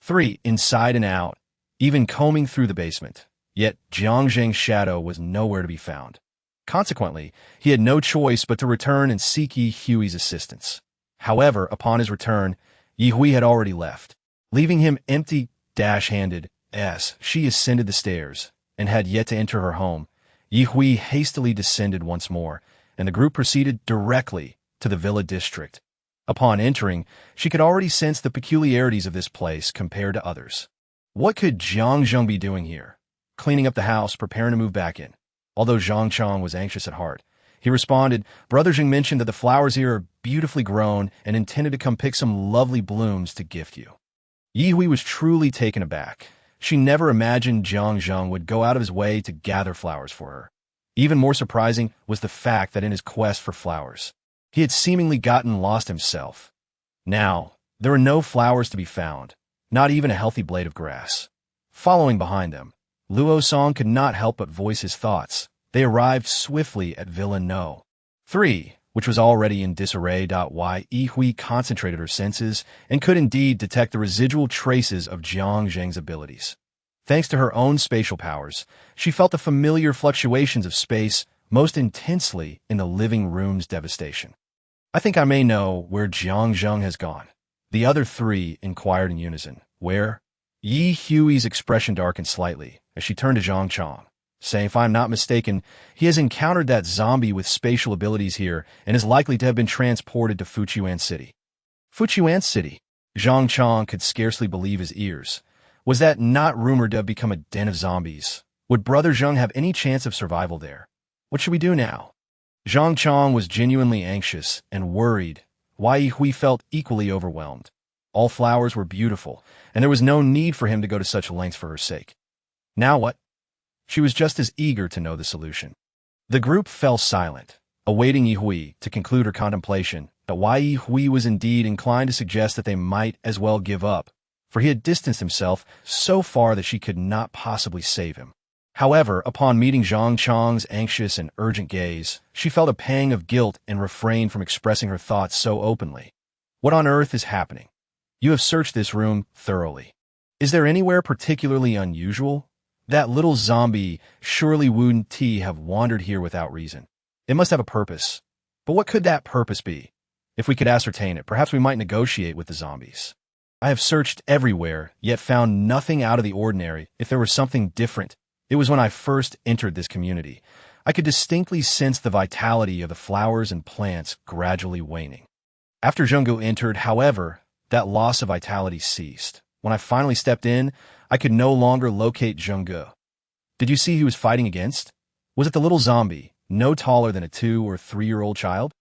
3, inside and out, even combing through the basement. Yet Jiang Zheng's shadow was nowhere to be found. Consequently, he had no choice but to return and seek Ye Hui's assistance. However, upon his return, Ye Hui had already left, leaving him empty-handed as she ascended the stairs and had yet to enter her home. Ye Hui hastily descended once more, and the group proceeded directly to the villa district. Upon entering, she could already sense the peculiarities of this place compared to others. What could Jiang Zheng be doing here? Cleaning up the house, preparing to move back in. Although Zhang Chong was anxious at heart, he responded, "Brother Zheng mentioned that the flowers here are beautifully grown and intended to come pick some lovely blooms to gift you. Ye Hui was truly taken aback. She never imagined Jiang Zheng would go out of his way to gather flowers for her. Even more surprising was the fact that in his quest for flowers, he had seemingly gotten lost himself. Now, there were no flowers to be found, not even a healthy blade of grass. Following behind them, Luo Song could not help but voice his thoughts. They arrived swiftly at Villa No. 3, which was already in disarray.Ye Hui concentrated her senses and could indeed detect the residual traces of Jiang Zheng's abilities. Thanks to her own spatial powers, she felt the familiar fluctuations of space most intensely in the living room's devastation. I think I may know where Jiang Zheng has gone. The other three inquired in unison. Where? Ye Hui's expression darkened slightly as she turned to Zhang Chong, saying, if I'm not mistaken, he has encountered that zombie with spatial abilities here and is likely to have been transported to Fuchuan City. Fuchuan City? Zhang Chong could scarcely believe his ears. Was that not rumored to have become a den of zombies? Would Brother Zheng have any chance of survival there? What should we do now? Zhang Chong was genuinely anxious and worried. Ye Hui felt equally overwhelmed. All flowers were beautiful, and there was no need for him to go to such lengths for her sake. Now what? She was just as eager to know the solution. The group fell silent, awaiting Ye Hui to conclude her contemplation. But Ye Hui was indeed inclined to suggest that they might as well give up, for he had distanced himself so far that she could not possibly save him. However, upon meeting Zhang Chong's anxious and urgent gaze, she felt a pang of guilt and refrained from expressing her thoughts so openly. What on earth is happening? You have searched this room thoroughly. Is there anywhere particularly unusual? That little zombie surely wouldn't have wandered here without reason. It must have a purpose. But what could that purpose be? If we could ascertain it, perhaps we might negotiate with the zombies. I have searched everywhere, yet found nothing out of the ordinary. If there was something different, it was when I first entered this community. I could distinctly sense the vitality of the flowers and plants gradually waning. After Zhenggu entered, however, that loss of vitality ceased. When I finally stepped in, I could no longer locate Zhenggu. Did you see who he was fighting against? Was it the little zombie, no taller than a 2- or 3-year-old child?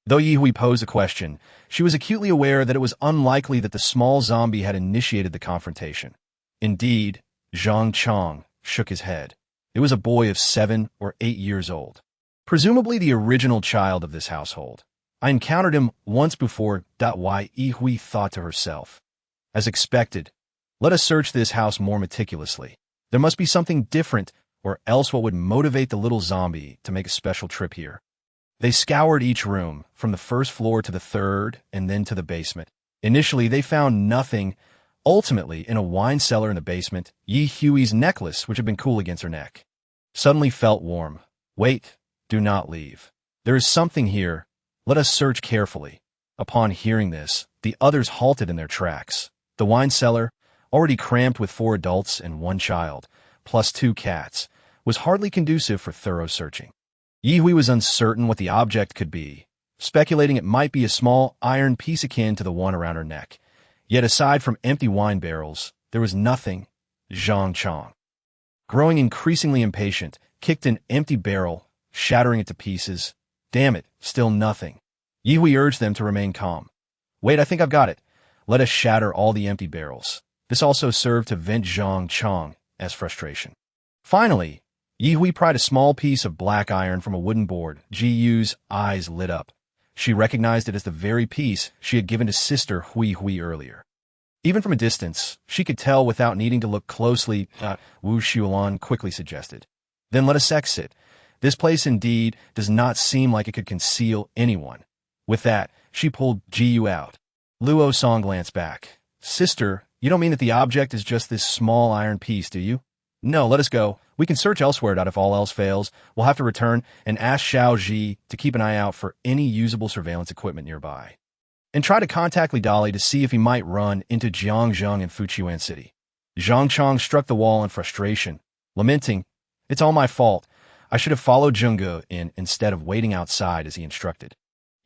Though Ye Hui posed a question, she was acutely aware that it was unlikely that the small zombie had initiated the confrontation. Indeed, Zhang Chong shook his head. It was a boy of 7 or 8 years old, presumably the original child of this household. I encountered him once before. Ye Hui thought to herself. As expected, let us search this house more meticulously. There must be something different, or else what would motivate the little zombie to make a special trip here? They scoured each room, from the first floor to the third, and then to the basement. Initially, they found nothing. Ultimately, in a wine cellar in the basement, Ye Hui's necklace, which had been cool against her neck, suddenly felt warm. Wait, do not leave. There is something here. Let us search carefully. Upon hearing this, the others halted in their tracks. The wine cellar, already cramped with 4 adults and 1 child, plus 2 cats, was hardly conducive for thorough searching. Ye Hui was uncertain what the object could be, speculating it might be a small iron piece akin to the one around her neck. Yet aside from empty wine barrels, there was nothing. Zhang Chong, growing increasingly impatient, kicked an empty barrel, shattering it to pieces. Damn it, still nothing. Ye Hui urged them to remain calm. Wait, I think I've got it. Let us shatter all the empty barrels. This also served to vent Zhang Chong as frustration. Finally, Ye Hui pried a small piece of black iron from a wooden board. Ji Yu's eyes lit up. She recognized it as the very piece she had given to Sister Hui earlier. Even from a distance, she could tell without needing to look closely. Wu Xiulan quickly suggested. Then let us exit. This place indeed does not seem like it could conceal anyone. With that, she pulled Ji Yu out. Luo Song glanced back. Sister, you don't mean that the object is just this small iron piece, do you? No, let us go. We can search elsewhere. If all else fails, we'll have to return and ask Xiao Ji to keep an eye out for any usable surveillance equipment nearby. And try to contact Li Dali to see if he might run into Jiang Zheng in Fuchuan City. Zhang Chong struck the wall in frustration, lamenting, It's all my fault. I should have followed Zhenggu in instead of waiting outside as he instructed.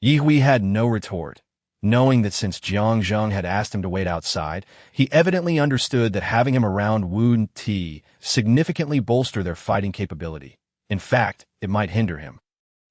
Ye Hui had no retort, knowing that since Jiang Zheng had asked him to wait outside, he evidently understood that having him around Wu Ti significantly bolstered their fighting capability. In fact, it might hinder him.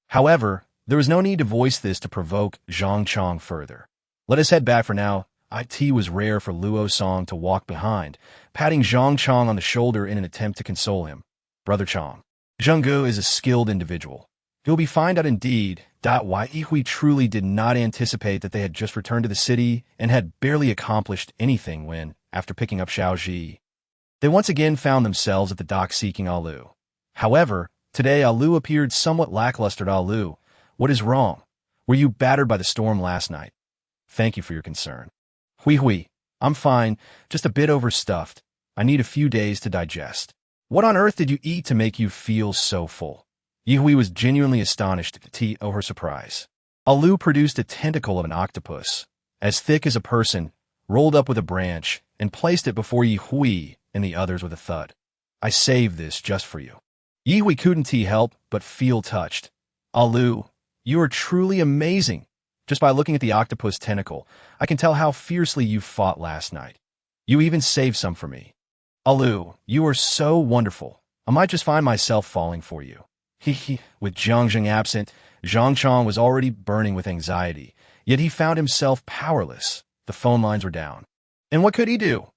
However, There was no need to voice this to provoke Zhang Chong further. Let us head back for now. It was rare for Luo Song to walk behind, patting Zhang Chong on the shoulder in an attempt to console him. Brother Chong, Zhenggu is a skilled individual. You'll be find out indeed. Ye truly did not anticipate that they had just returned to the city and had barely accomplished anything when, after picking up Xiaoji, they once again found themselves at the dock seeking Alu. However, today Alu appeared somewhat lackluster. Alu, what is wrong? Were you battered by the storm last night? Thank you for your concern. Hui, I'm fine, just a bit overstuffed. I need a few days to digest. What on earth did you eat to make you feel so full? Yihui was genuinely astonished to her surprise. Alu produced a tentacle of an octopus, as thick as a person, rolled up with a branch, and placed it before Yihui and the others with a thud. I saved this just for you. Yihui couldn't help but feel touched. Alu, you are truly amazing. Just by looking at the octopus tentacle, I can tell how fiercely you fought last night. You even saved some for me. Alu, you are so wonderful. I might just find myself falling for you. With Jiang Zheng absent, Zhang Chong was already burning with anxiety, yet he found himself powerless. The phone lines were down. And what could he do?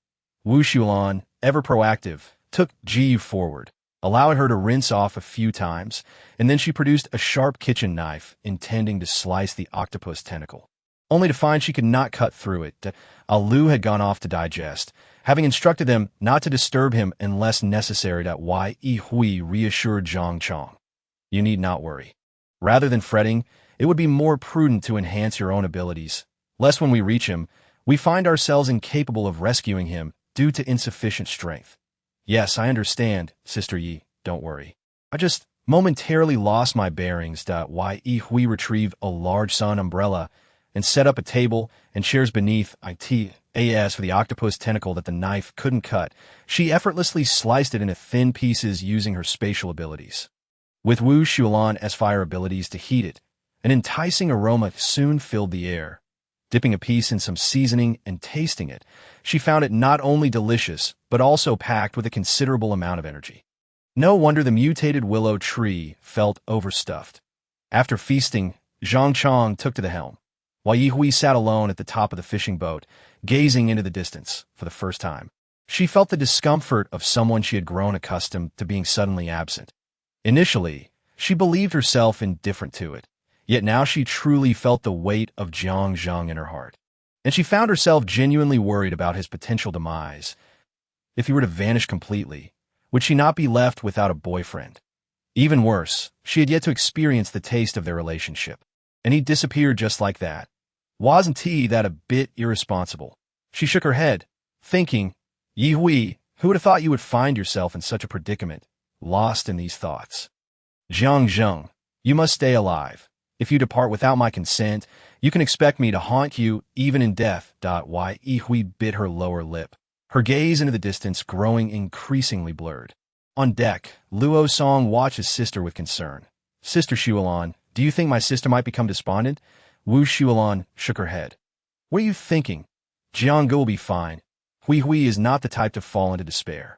Wu Xulan, ever proactive, took Ji forward, allowing her to rinse off a few times, and then she produced a sharp kitchen knife, intending to slice the octopus tentacle. Only to find she could not cut through it. Alu had gone off to digest, having instructed them not to disturb him unless necessary. Yihui reassured Zhang Chong. You need not worry. Rather than fretting, it would be more prudent to enhance your own abilities, lest when we reach him, we find ourselves incapable of rescuing him due to insufficient strength. Yes, I understand, Sister Yi, don't worry. I just momentarily lost my bearings. Yihui retrieved a large sun umbrella and set up a table and chairs beneath it. For the octopus tentacle that the knife couldn't cut, she effortlessly sliced it into thin pieces using her spatial abilities. With Wu Xulan's fire abilities to heat it, an enticing aroma soon filled the air. Dipping a piece in some seasoning and tasting it, she found it not only delicious, but also packed with a considerable amount of energy. No wonder the mutated willow tree felt overstuffed. After feasting, Zhang Chong took to the helm, while Yihui sat alone at the top of the fishing boat, gazing into the distance for the first time. She felt the discomfort of someone she had grown accustomed to being suddenly absent. Initially, she believed herself indifferent to it, yet now she truly felt the weight of Jiang Zheng in her heart. And she found herself genuinely worried about his potential demise. If he were to vanish completely, would she not be left without a boyfriend? Even worse, she had yet to experience the taste of their relationship, and he disappeared just like that. Wasn't he that a bit irresponsible? She shook her head, thinking, Yihui, who would have thought you would find yourself in such a predicament, lost in these thoughts? Jiang Zheng, you must stay alive. If you depart without my consent, you can expect me to haunt you even in death. Yihui bit her lower lip, her gaze into the distance growing increasingly blurred. On deck, Luo Song watched his sister with concern. Sister Xulan, do you think my sister might become despondent? Wu Xulan shook her head. What are you thinking? Jianggu will be fine. Hui is not the type to fall into despair.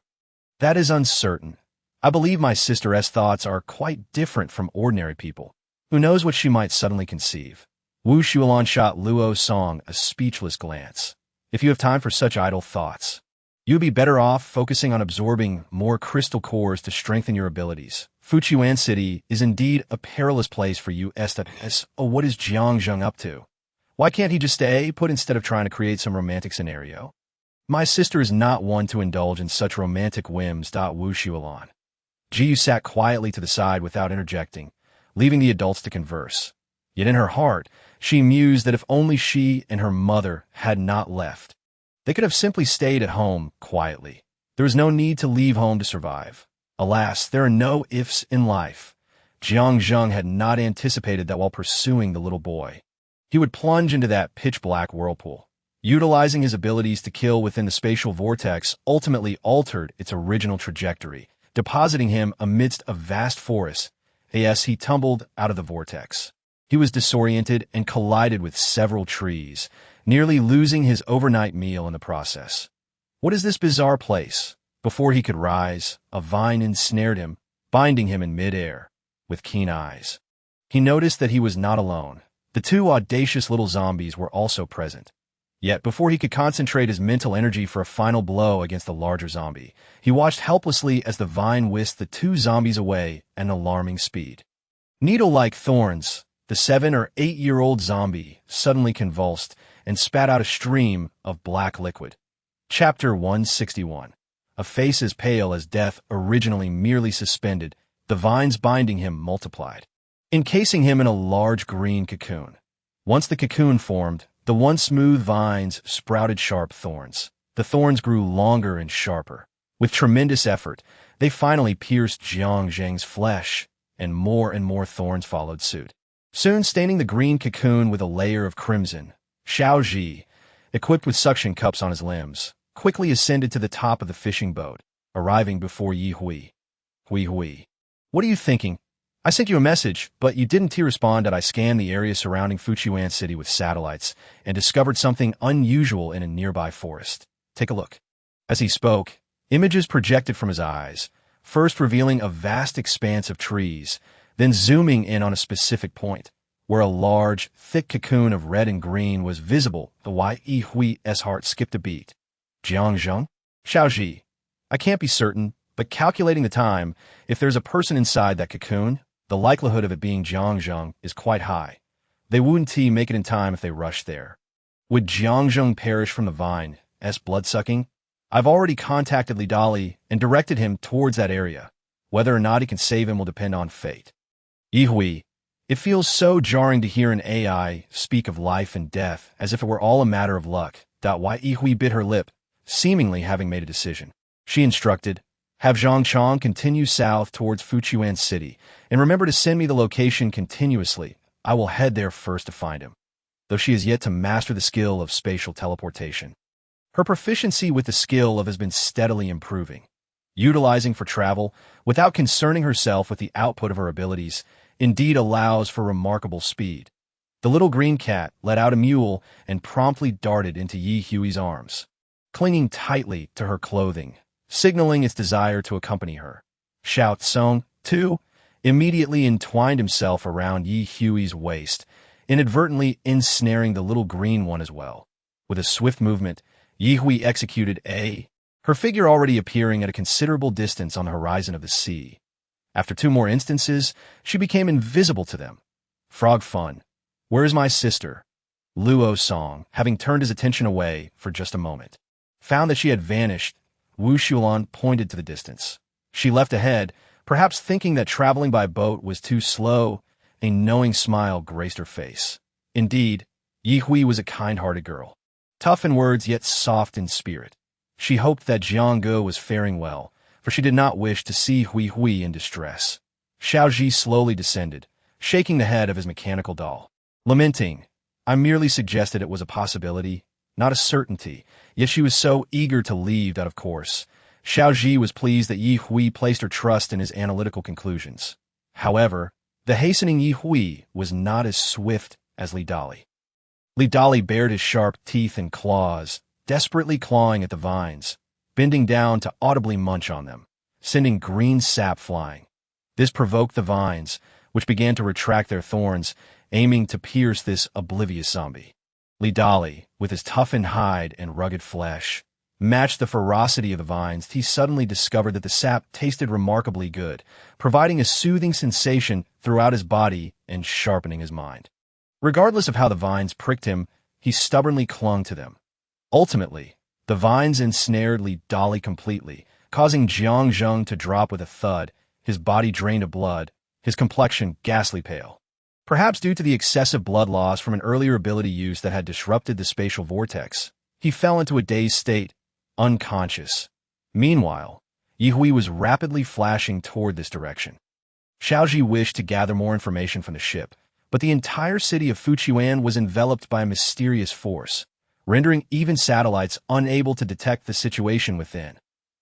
That is uncertain. I believe my sister's thoughts are quite different from ordinary people. Who knows what she might suddenly conceive? Wu Xulan shot Luo Song a speechless glance. If you have time for such idle thoughts, you would be better off focusing on absorbing more crystal cores to strengthen your abilities. Fuchuan City is indeed a perilous place for you. What is Jiang Zheng up to? Why can't he just stay put instead of trying to create some romantic scenario? My sister is not one to indulge in such romantic whims. Wu Xulan. Jiu sat quietly to the side without interjecting, leaving the adults to converse. Yet in her heart, she mused that if only she and her mother had not left, they could have simply stayed at home quietly. There was no need to leave home to survive. Alas, there are no ifs in life. Jiang Zheng had not anticipated that while pursuing the little boy, he would plunge into that pitch-black whirlpool. Utilizing his abilities to kill within the spatial vortex ultimately altered its original trajectory, depositing him amidst a vast forest. As he tumbled out of the vortex, he was disoriented and collided with several trees, nearly losing his overnight meal in the process. What is this bizarre place? Before he could rise, a vine ensnared him, binding him in mid-air. With keen eyes, He noticed that he was not alone. The two audacious little zombies were also present. Yet, before he could concentrate his mental energy for a final blow against the larger zombie, he watched helplessly as the vine whisked the two zombies away at an alarming speed. Needle-like thorns, the 7- or 8-year-old zombie suddenly convulsed and spat out a stream of black liquid. Chapter 161. A face as pale as death, originally merely suspended, the vines binding him multiplied, encasing him in a large green cocoon. Once the cocoon formed, the once smooth vines sprouted sharp thorns. The thorns grew longer and sharper. With tremendous effort, they finally pierced Jiang Zheng's flesh, and more thorns followed suit, soon staining the green cocoon with a layer of crimson. Xiaozhi, equipped with suction cups on his limbs, quickly ascended to the top of the fishing boat, arriving before Yi Hui. Hui. What are you thinking? I sent you a message, but you didn't respond. I scanned the area surrounding Fujian City with satellites and discovered something unusual in a nearby forest. Take a look. As he spoke, images projected from his eyes, first revealing a vast expanse of trees, then zooming in on a specific point, where a large, thick cocoon of red and green was visible. The Yi Hui's heart skipped a beat. Jiang Zheng? Xiaozhi. I can't be certain, but calculating the time, if there's a person inside that cocoon, the likelihood of it being Jiang Zheng is quite high. They wouldn't make it in time if they rushed there. Would Jiang Zheng perish from the vine's blood-sucking? I've already contacted Li Dali and directed him towards that area. Whether or not he can save him will depend on fate. Yi Hui. It feels so jarring to hear an AI speak of life and death as if it were all a matter of luck. Yi Hui bit her lip, seemingly having made a decision. She instructed, have Zhang Chong continue south towards Fujian City, and remember to send me the location continuously. I will head there first to find him, though she has yet to master the skill of spatial teleportation. Her proficiency with the skill has been steadily improving, utilizing for travel without concerning herself with the output of her abilities, indeed allows for remarkable speed. The little green cat let out a mewl and promptly darted into Yi Hui's arms, clinging tightly to her clothing, signaling its desire to accompany her. Xiao Tsong, too, immediately entwined himself around Yi Hui's waist, inadvertently ensnaring the little green one as well. With a swift movement, Yi Hui executed her figure already appearing at a considerable distance on the horizon of the sea. After 2 more instances, she became invisible to them. Frog fun. Where is my sister? Luo Song, having turned his attention away for just a moment, found that she had vanished. Wu Shulan pointed to the distance. She left ahead, perhaps thinking that traveling by boat was too slow. A knowing smile graced her face. Indeed, Yi Hui was a kind-hearted girl, tough in words yet soft in spirit. She hoped that Jiang Ge was faring well, for she did not wish to see Hui in distress. Xiaozhi slowly descended, shaking the head of his mechanical doll. Lamenting, I merely suggested it was a possibility, not a certainty, yet she was so eager to leave that, of course, Xiaozhi was pleased that Yi Hui placed her trust in his analytical conclusions. However, the hastening Yi Hui was not as swift as Li Dali. Li Dali bared his sharp teeth and claws, desperately clawing at the vines, bending down to audibly munch on them, sending green sap flying. This provoked the vines, which began to retract their thorns, aiming to pierce this oblivious zombie. Li Dali, with his toughened hide and rugged flesh, matched the ferocity of the vines. He suddenly discovered that the sap tasted remarkably good, providing a soothing sensation throughout his body and sharpening his mind. Regardless of how the vines pricked him, he stubbornly clung to them. Ultimately, the vines ensnared Li Dali completely, causing Jiang Zheng to drop with a thud, his body drained of blood, his complexion ghastly pale. Perhaps due to the excessive blood loss from an earlier ability use that had disrupted the spatial vortex, he fell into a dazed state, unconscious. Meanwhile, Yi Hui was rapidly flashing toward this direction. Xiaozhi wished to gather more information from the ship, but the entire city of Fujian was enveloped by a mysterious force, rendering even satellites unable to detect the situation within.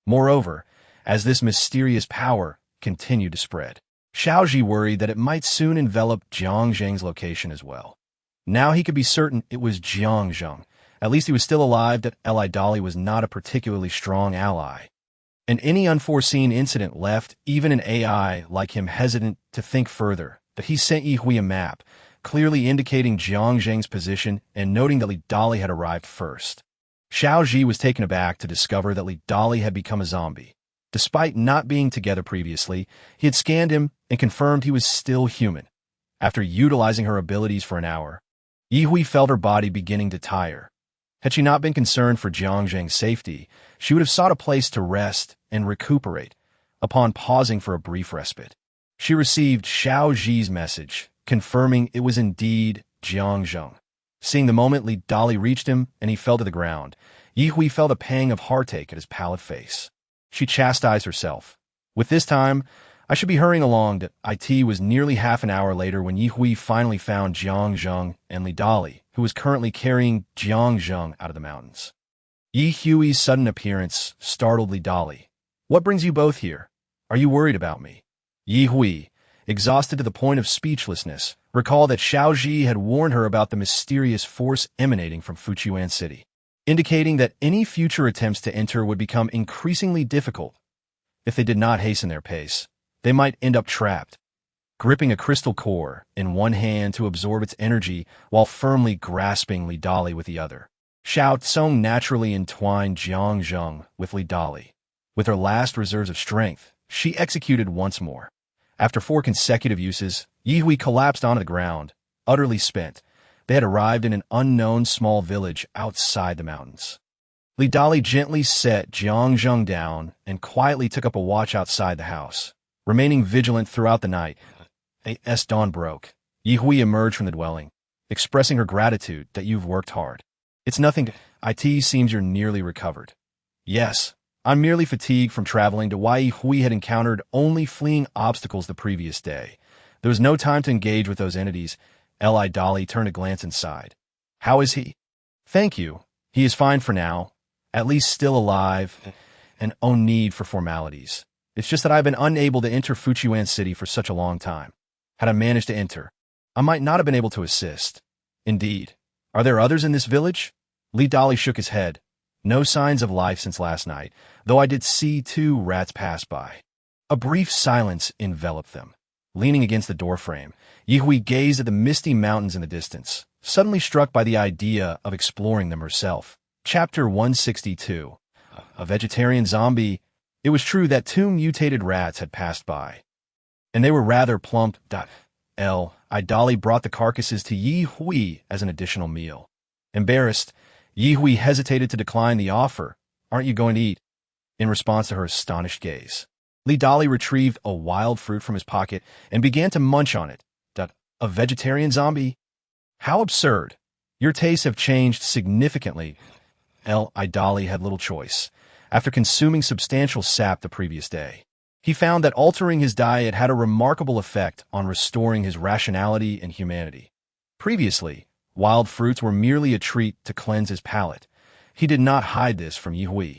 Moreover, as this mysterious power continued to spread, Xiaozhi worried that it might soon envelop Jiang Zheng's location as well. Now he could be certain it was Jiang Zheng. At least he was still alive, that Li Dali was not a particularly strong ally. And any unforeseen incident left even an AI like him hesitant to think further. he sent Yi Hui a map, clearly indicating Jiang Zheng's position and noting that Li Dali had arrived first. Xiao Ji was taken aback to discover that Li Dali had become a zombie. Despite not being together previously, he had scanned him and confirmed he was still human. After utilizing her abilities for an hour, Yi Hui felt her body beginning to tire. Had she not been concerned for Jiang Zheng's safety, she would have sought a place to rest and recuperate. Upon pausing for a brief respite, she received Xiao Ji's message, confirming it was indeed Jiang Zheng. Seeing the moment Li Dali reached him and he fell to the ground, Yi Hui felt a pang of heartache at his pallid face. She chastised herself. With this time, I should be hurrying along. It was nearly half an hour later when Yi Hui finally found Jiang Zheng and Li Dali, who was currently carrying Jiang Zheng out of the mountains. Yi Hui's sudden appearance startled Li Dali. "What brings you both here? Are you worried about me?" Yi Hui, exhausted to the point of speechlessness, recalled that Xiao Ji had warned her about the mysterious force emanating from Fujian City, indicating that any future attempts to enter would become increasingly difficult. If they did not hasten their pace, they might end up trapped. Gripping a crystal core in one hand to absorb its energy while firmly grasping Li Dali with the other, Xiao Tsong naturally entwined Jiang Zheng with Li Dali. With her last reserves of strength, she executed once more. After 4 consecutive uses, Yi Hui collapsed onto the ground, utterly spent. They had arrived in an unknown small village outside the mountains. Li Dali gently set Jiang Zheng down and quietly took up a watch outside the house. Remaining vigilant throughout the night, as dawn broke, Yi Hui emerged from the dwelling, expressing her gratitude that you've worked hard. "It's nothing. It seems you're nearly recovered." "Yes, I'm merely fatigued from traveling to Yi Hui had encountered only fleeing obstacles the previous day. There was no time to engage with those entities." Li Dali turned a glance inside. "How is he?" "Thank you. He is fine for now, at least still alive, and no need for formalities. It's just that I've been unable to enter Fujian City for such a long time. Had I managed to enter, I might not have been able to assist." "Indeed. Are there others in this village?" Li Dali shook his head. "No signs of life since last night, though I did see 2 rats pass by." A brief silence enveloped them. Leaning against the doorframe, Yi Hui gazed at the misty mountains in the distance, suddenly struck by the idea of exploring them herself. Chapter 162. A vegetarian zombie. It was true that 2 mutated rats had passed by, and they were rather plump. Dali brought the carcasses to Yi Hui as an additional meal. Embarrassed, Yi Hui hesitated to decline the offer. "Aren't you going to eat?" In response to her astonished gaze, Li Dali retrieved a wild fruit from his pocket and began to munch on it. "A vegetarian zombie? How absurd. Your tastes have changed significantly." Dali had little choice. After consuming substantial sap the previous day, he found that altering his diet had a remarkable effect on restoring his rationality and humanity. Previously, wild fruits were merely a treat to cleanse his palate. He did not hide this from Yi Hui.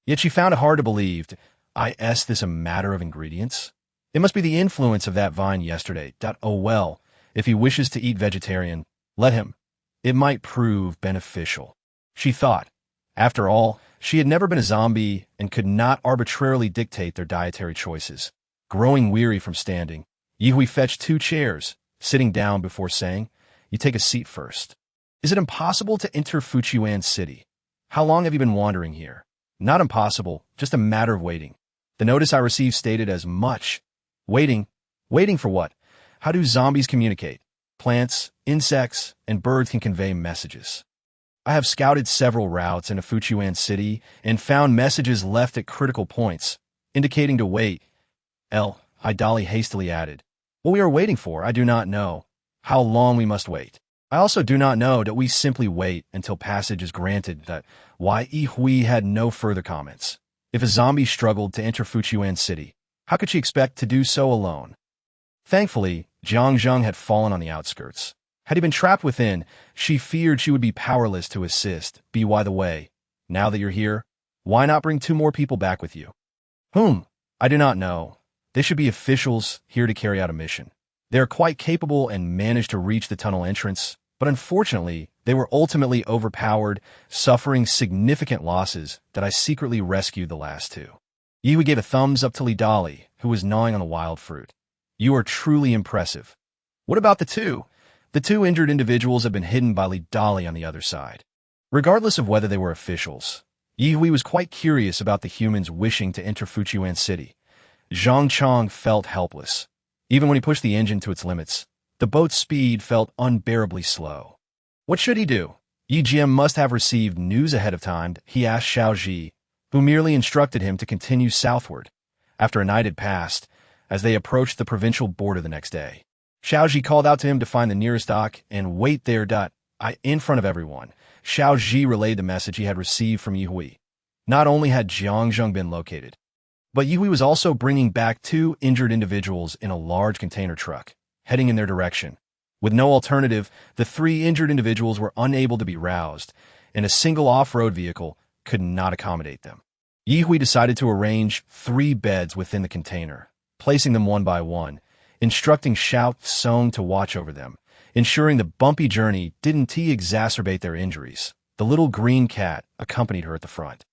Yet she found it hard to believe. Is this a matter of ingredients? It must be the influence of that vine yesterday. Oh well, if he wishes to eat vegetarian, let him. It might prove beneficial, she thought. After all, she had never been a zombie and could not arbitrarily dictate their dietary choices. Growing weary from standing, Yi Hui fetched 2 chairs, sitting down before saying, "You take a seat first." "Is it impossible to enter Fujian City? How long have you been wandering here?" "Not impossible, just a matter of waiting. The notice I received stated as much." "Waiting? Waiting for what? How do zombies communicate? Plants, insects, and birds can convey messages. I have scouted several routes into Fujian City and found messages left at critical points, indicating to wait." Dali hastily added, "What we are waiting for, I do not know. How long we must wait. I also do not know that we simply wait until passage is granted." Yi Hui had no further comments. If a zombie struggled to enter Fujian City, how could she expect to do so alone? Thankfully, Jiang Zheng had fallen on the outskirts. Had he been trapped within, she feared she would be powerless to assist. By the way, now that you're here, why not bring 2 more people back with you?" "Whom?" "I do not know. They should be officials here to carry out a mission. They are quite capable and managed to reach the tunnel entrance, but unfortunately, they were ultimately overpowered, suffering significant losses that I secretly rescued the last 2. Yi Hui gave a thumbs up to Li Dali, who was gnawing on the wild fruit. "You are truly impressive. What about the two? The two injured individuals have been hidden by Li Dali on the other side. Regardless of whether they were officials, Ye Hui was quite curious about the humans wishing to enter Fujian City. Zhang Chong felt helpless. Even when he pushed the engine to its limits, the boat's speed felt unbearably slow. What should he do? Yi Jian must have received news ahead of time. He asked Xiao Ji, who merely instructed him to continue southward. After a night had passed, as they approached the provincial border the next day, Xiao Ji called out to him to find the nearest dock and wait there. In front of everyone, Xiao Ji relayed the message he had received from Yi Hui. Not only had Jiangzheng been located, but Yi Hui was also bringing back two injured individuals in a large container truck, heading in their direction. With no alternative, the three injured individuals were unable to be roused, and a single off-road vehicle could not accommodate them. Yi Hui decided to arrange 3 beds within the container, placing them one by one, instructing Xiao Song to watch over them, ensuring the bumpy journey didn't exacerbate their injuries. The little green cat accompanied her at the front,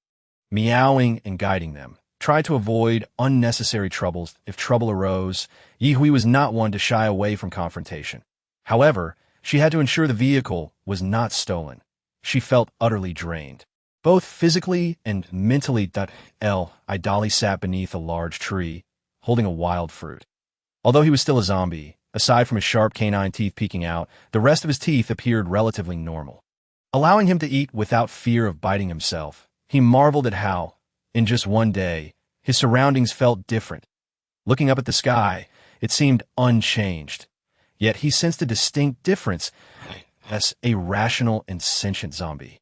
meowing and guiding them. Try to avoid unnecessary troubles. If trouble arose, Yi Hui was not one to shy away from confrontation. However, she had to ensure the vehicle was not stolen. She felt utterly drained, both physically and mentally. Idali sat beneath a large tree, holding a wild fruit. Although he was still a zombie, aside from his sharp canine teeth peeking out, the rest of his teeth appeared relatively normal, allowing him to eat without fear of biting himself. He marveled at how, in just one day, his surroundings felt different. Looking up at the sky, it seemed unchanged. Yet he sensed a distinct difference as a rational and sentient zombie.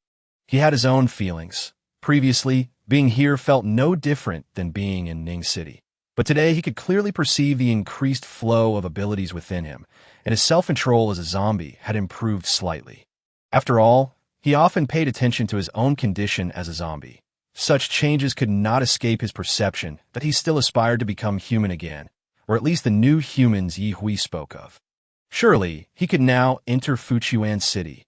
He had his own feelings. Previously, being here felt no different than being in Ning City. But today he could clearly perceive the increased flow of abilities within him, and his self-control as a zombie had improved slightly. After all, he often paid attention to his own condition as a zombie. Such changes could not escape his perception that he still aspired to become human again, or at least the new humans Yi Hui spoke of. Surely, he could now enter Fujian City.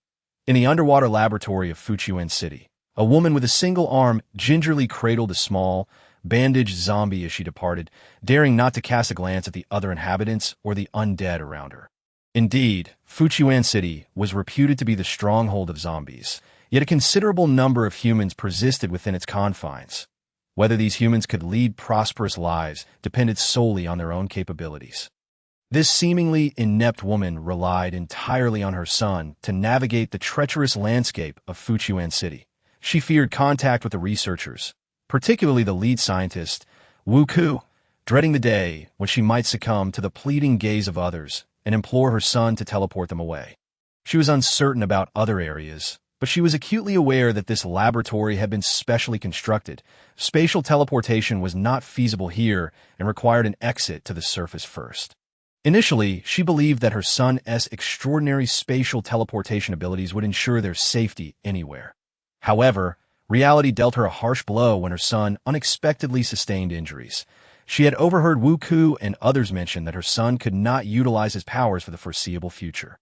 In the underwater laboratory of Fujian City, a woman with a single arm gingerly cradled a small, bandaged zombie as she departed, daring not to cast a glance at the other inhabitants or the undead around her. Indeed, Fujian City was reputed to be the stronghold of zombies, yet a considerable number of humans persisted within its confines. Whether these humans could lead prosperous lives depended solely on their own capabilities. This seemingly inept woman relied entirely on her son to navigate the treacherous landscape of Fujian City. She feared contact with the researchers, particularly the lead scientist, Wu Ku, dreading the day when she might succumb to the pleading gaze of others and implore her son to teleport them away. She was uncertain about other areas, but she was acutely aware that this laboratory had been specially constructed. Spatial teleportation was not feasible here and required an exit to the surface first. Initially, she believed that her son's extraordinary spatial teleportation abilities would ensure their safety anywhere. However, reality dealt her a harsh blow when her son unexpectedly sustained injuries. She had overheard Wu Ku and others mention that her son could not utilize his powers for the foreseeable future.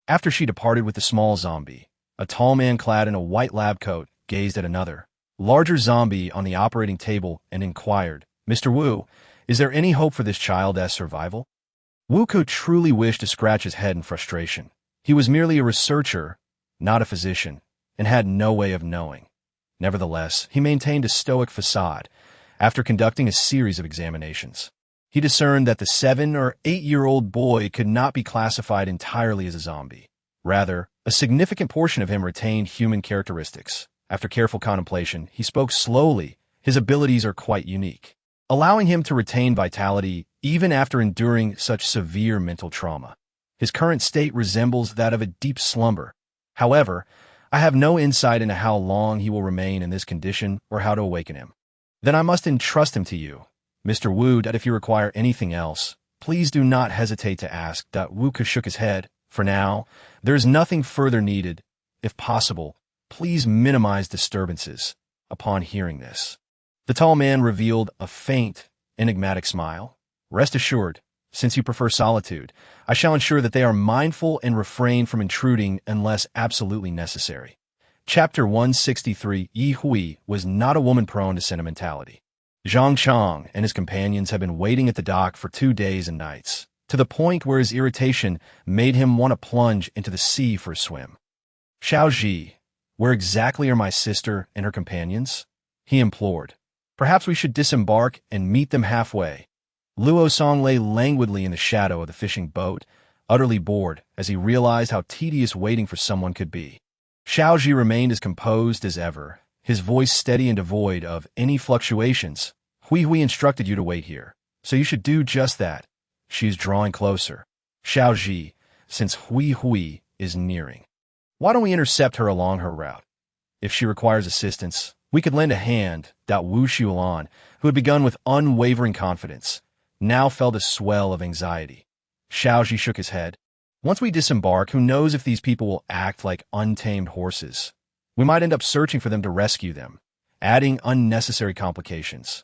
After she departed with the small zombie, a tall man clad in a white lab coat gazed at another, larger zombie on the operating table and inquired, "Mr. Wu, is there any hope for this child's survival?" Wu Ku truly wished to scratch his head in frustration. He was merely a researcher, not a physician, and had no way of knowing. Nevertheless, he maintained a stoic facade. After conducting a series of examinations, he discerned that the 7 or 8-year-old boy could not be classified entirely as a zombie. Rather, a significant portion of him retained human characteristics. After careful contemplation, he spoke slowly. His abilities are quite unique, allowing him to retain vitality even after enduring such severe mental trauma. His current state resembles that of a deep slumber. However, I have no insight into how long he will remain in this condition or how to awaken him. Then I must entrust him to you, Mr. Wu. If you require anything else, please do not hesitate to ask. Wu Ku shook his head. For now, there is nothing further needed. If possible, please minimize disturbances. Upon hearing this, the tall man revealed a faint, enigmatic smile. Rest assured, since you prefer solitude, I shall ensure that they are mindful and refrain from intruding unless absolutely necessary. Chapter 163. Yi Hui was not a woman prone to sentimentality. Zhang Chong and his companions had been waiting at the dock for 2 days and nights. to the point where his irritation made him want to plunge into the sea for a swim. "Xiaozhi, where exactly are my sister and her companions?" he implored. "Perhaps we should disembark and meet them halfway." Luo Song lay languidly in the shadow of the fishing boat, utterly bored as he realized how tedious waiting for someone could be. Xiaozhi remained as composed as ever, his voice steady and devoid of any fluctuations. "Hui instructed you to wait here, so you should do just that." She is drawing closer. "Xiaozhi, since Hui is nearing, why don't we intercept her along her route? If she requires assistance, we could lend a hand." Wu Xulan, who had begun with unwavering confidence, now felt a swell of anxiety. Xiaozhi shook his head. "Once we disembark, who knows if these people will act like untamed horses? We might end up searching for them to rescue them, adding unnecessary complications."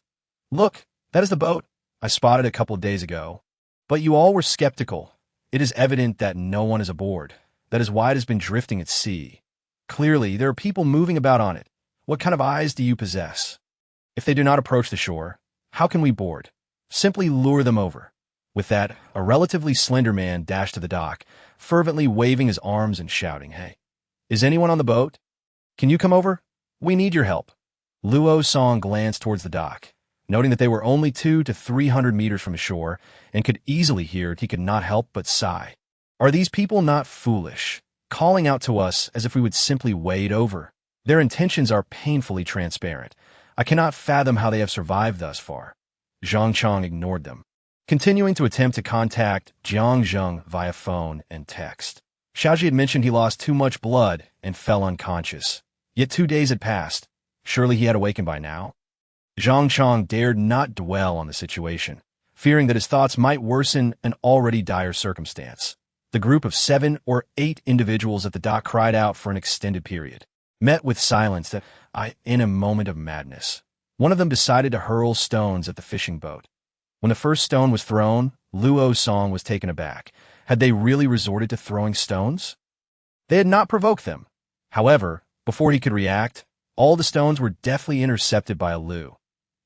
"Look, that is the boat I spotted a couple of days ago." "But you all were skeptical. It is evident that no one is aboard. That is why it has been drifting at sea. Clearly, there are people moving about on it. What kind of eyes do you possess? If they do not approach the shore, how can we board? Simply lure them over." With that, a relatively slender man dashed to the dock, fervently waving his arms and shouting, "Hey, is anyone on the boat? Can you come over? We need your help." Luo Song glanced towards the dock, noting that they were only 200 to 300 meters from the shore and could easily hear it. He could not help but sigh. Are these people not foolish, calling out to us as if we would simply wade over? Their intentions are painfully transparent. I cannot fathom how they have survived thus far. Zhang Chong ignored them, continuing to attempt to contact Jiang Zheng via phone and text. Xiaozhi had mentioned he lost too much blood and fell unconscious. Yet 2 days had passed. Surely he had awakened by now. Zhang Chong dared not dwell on the situation, fearing that his thoughts might worsen an already dire circumstance. The group of 7 or 8 individuals at the dock cried out for an extended period, met with silence in a moment of madness. One of them decided to hurl stones at the fishing boat. When the first stone was thrown, Luo Song was taken aback. Had they really resorted to throwing stones? They had not provoked them. However, before he could react, all the stones were deftly intercepted by a Lu.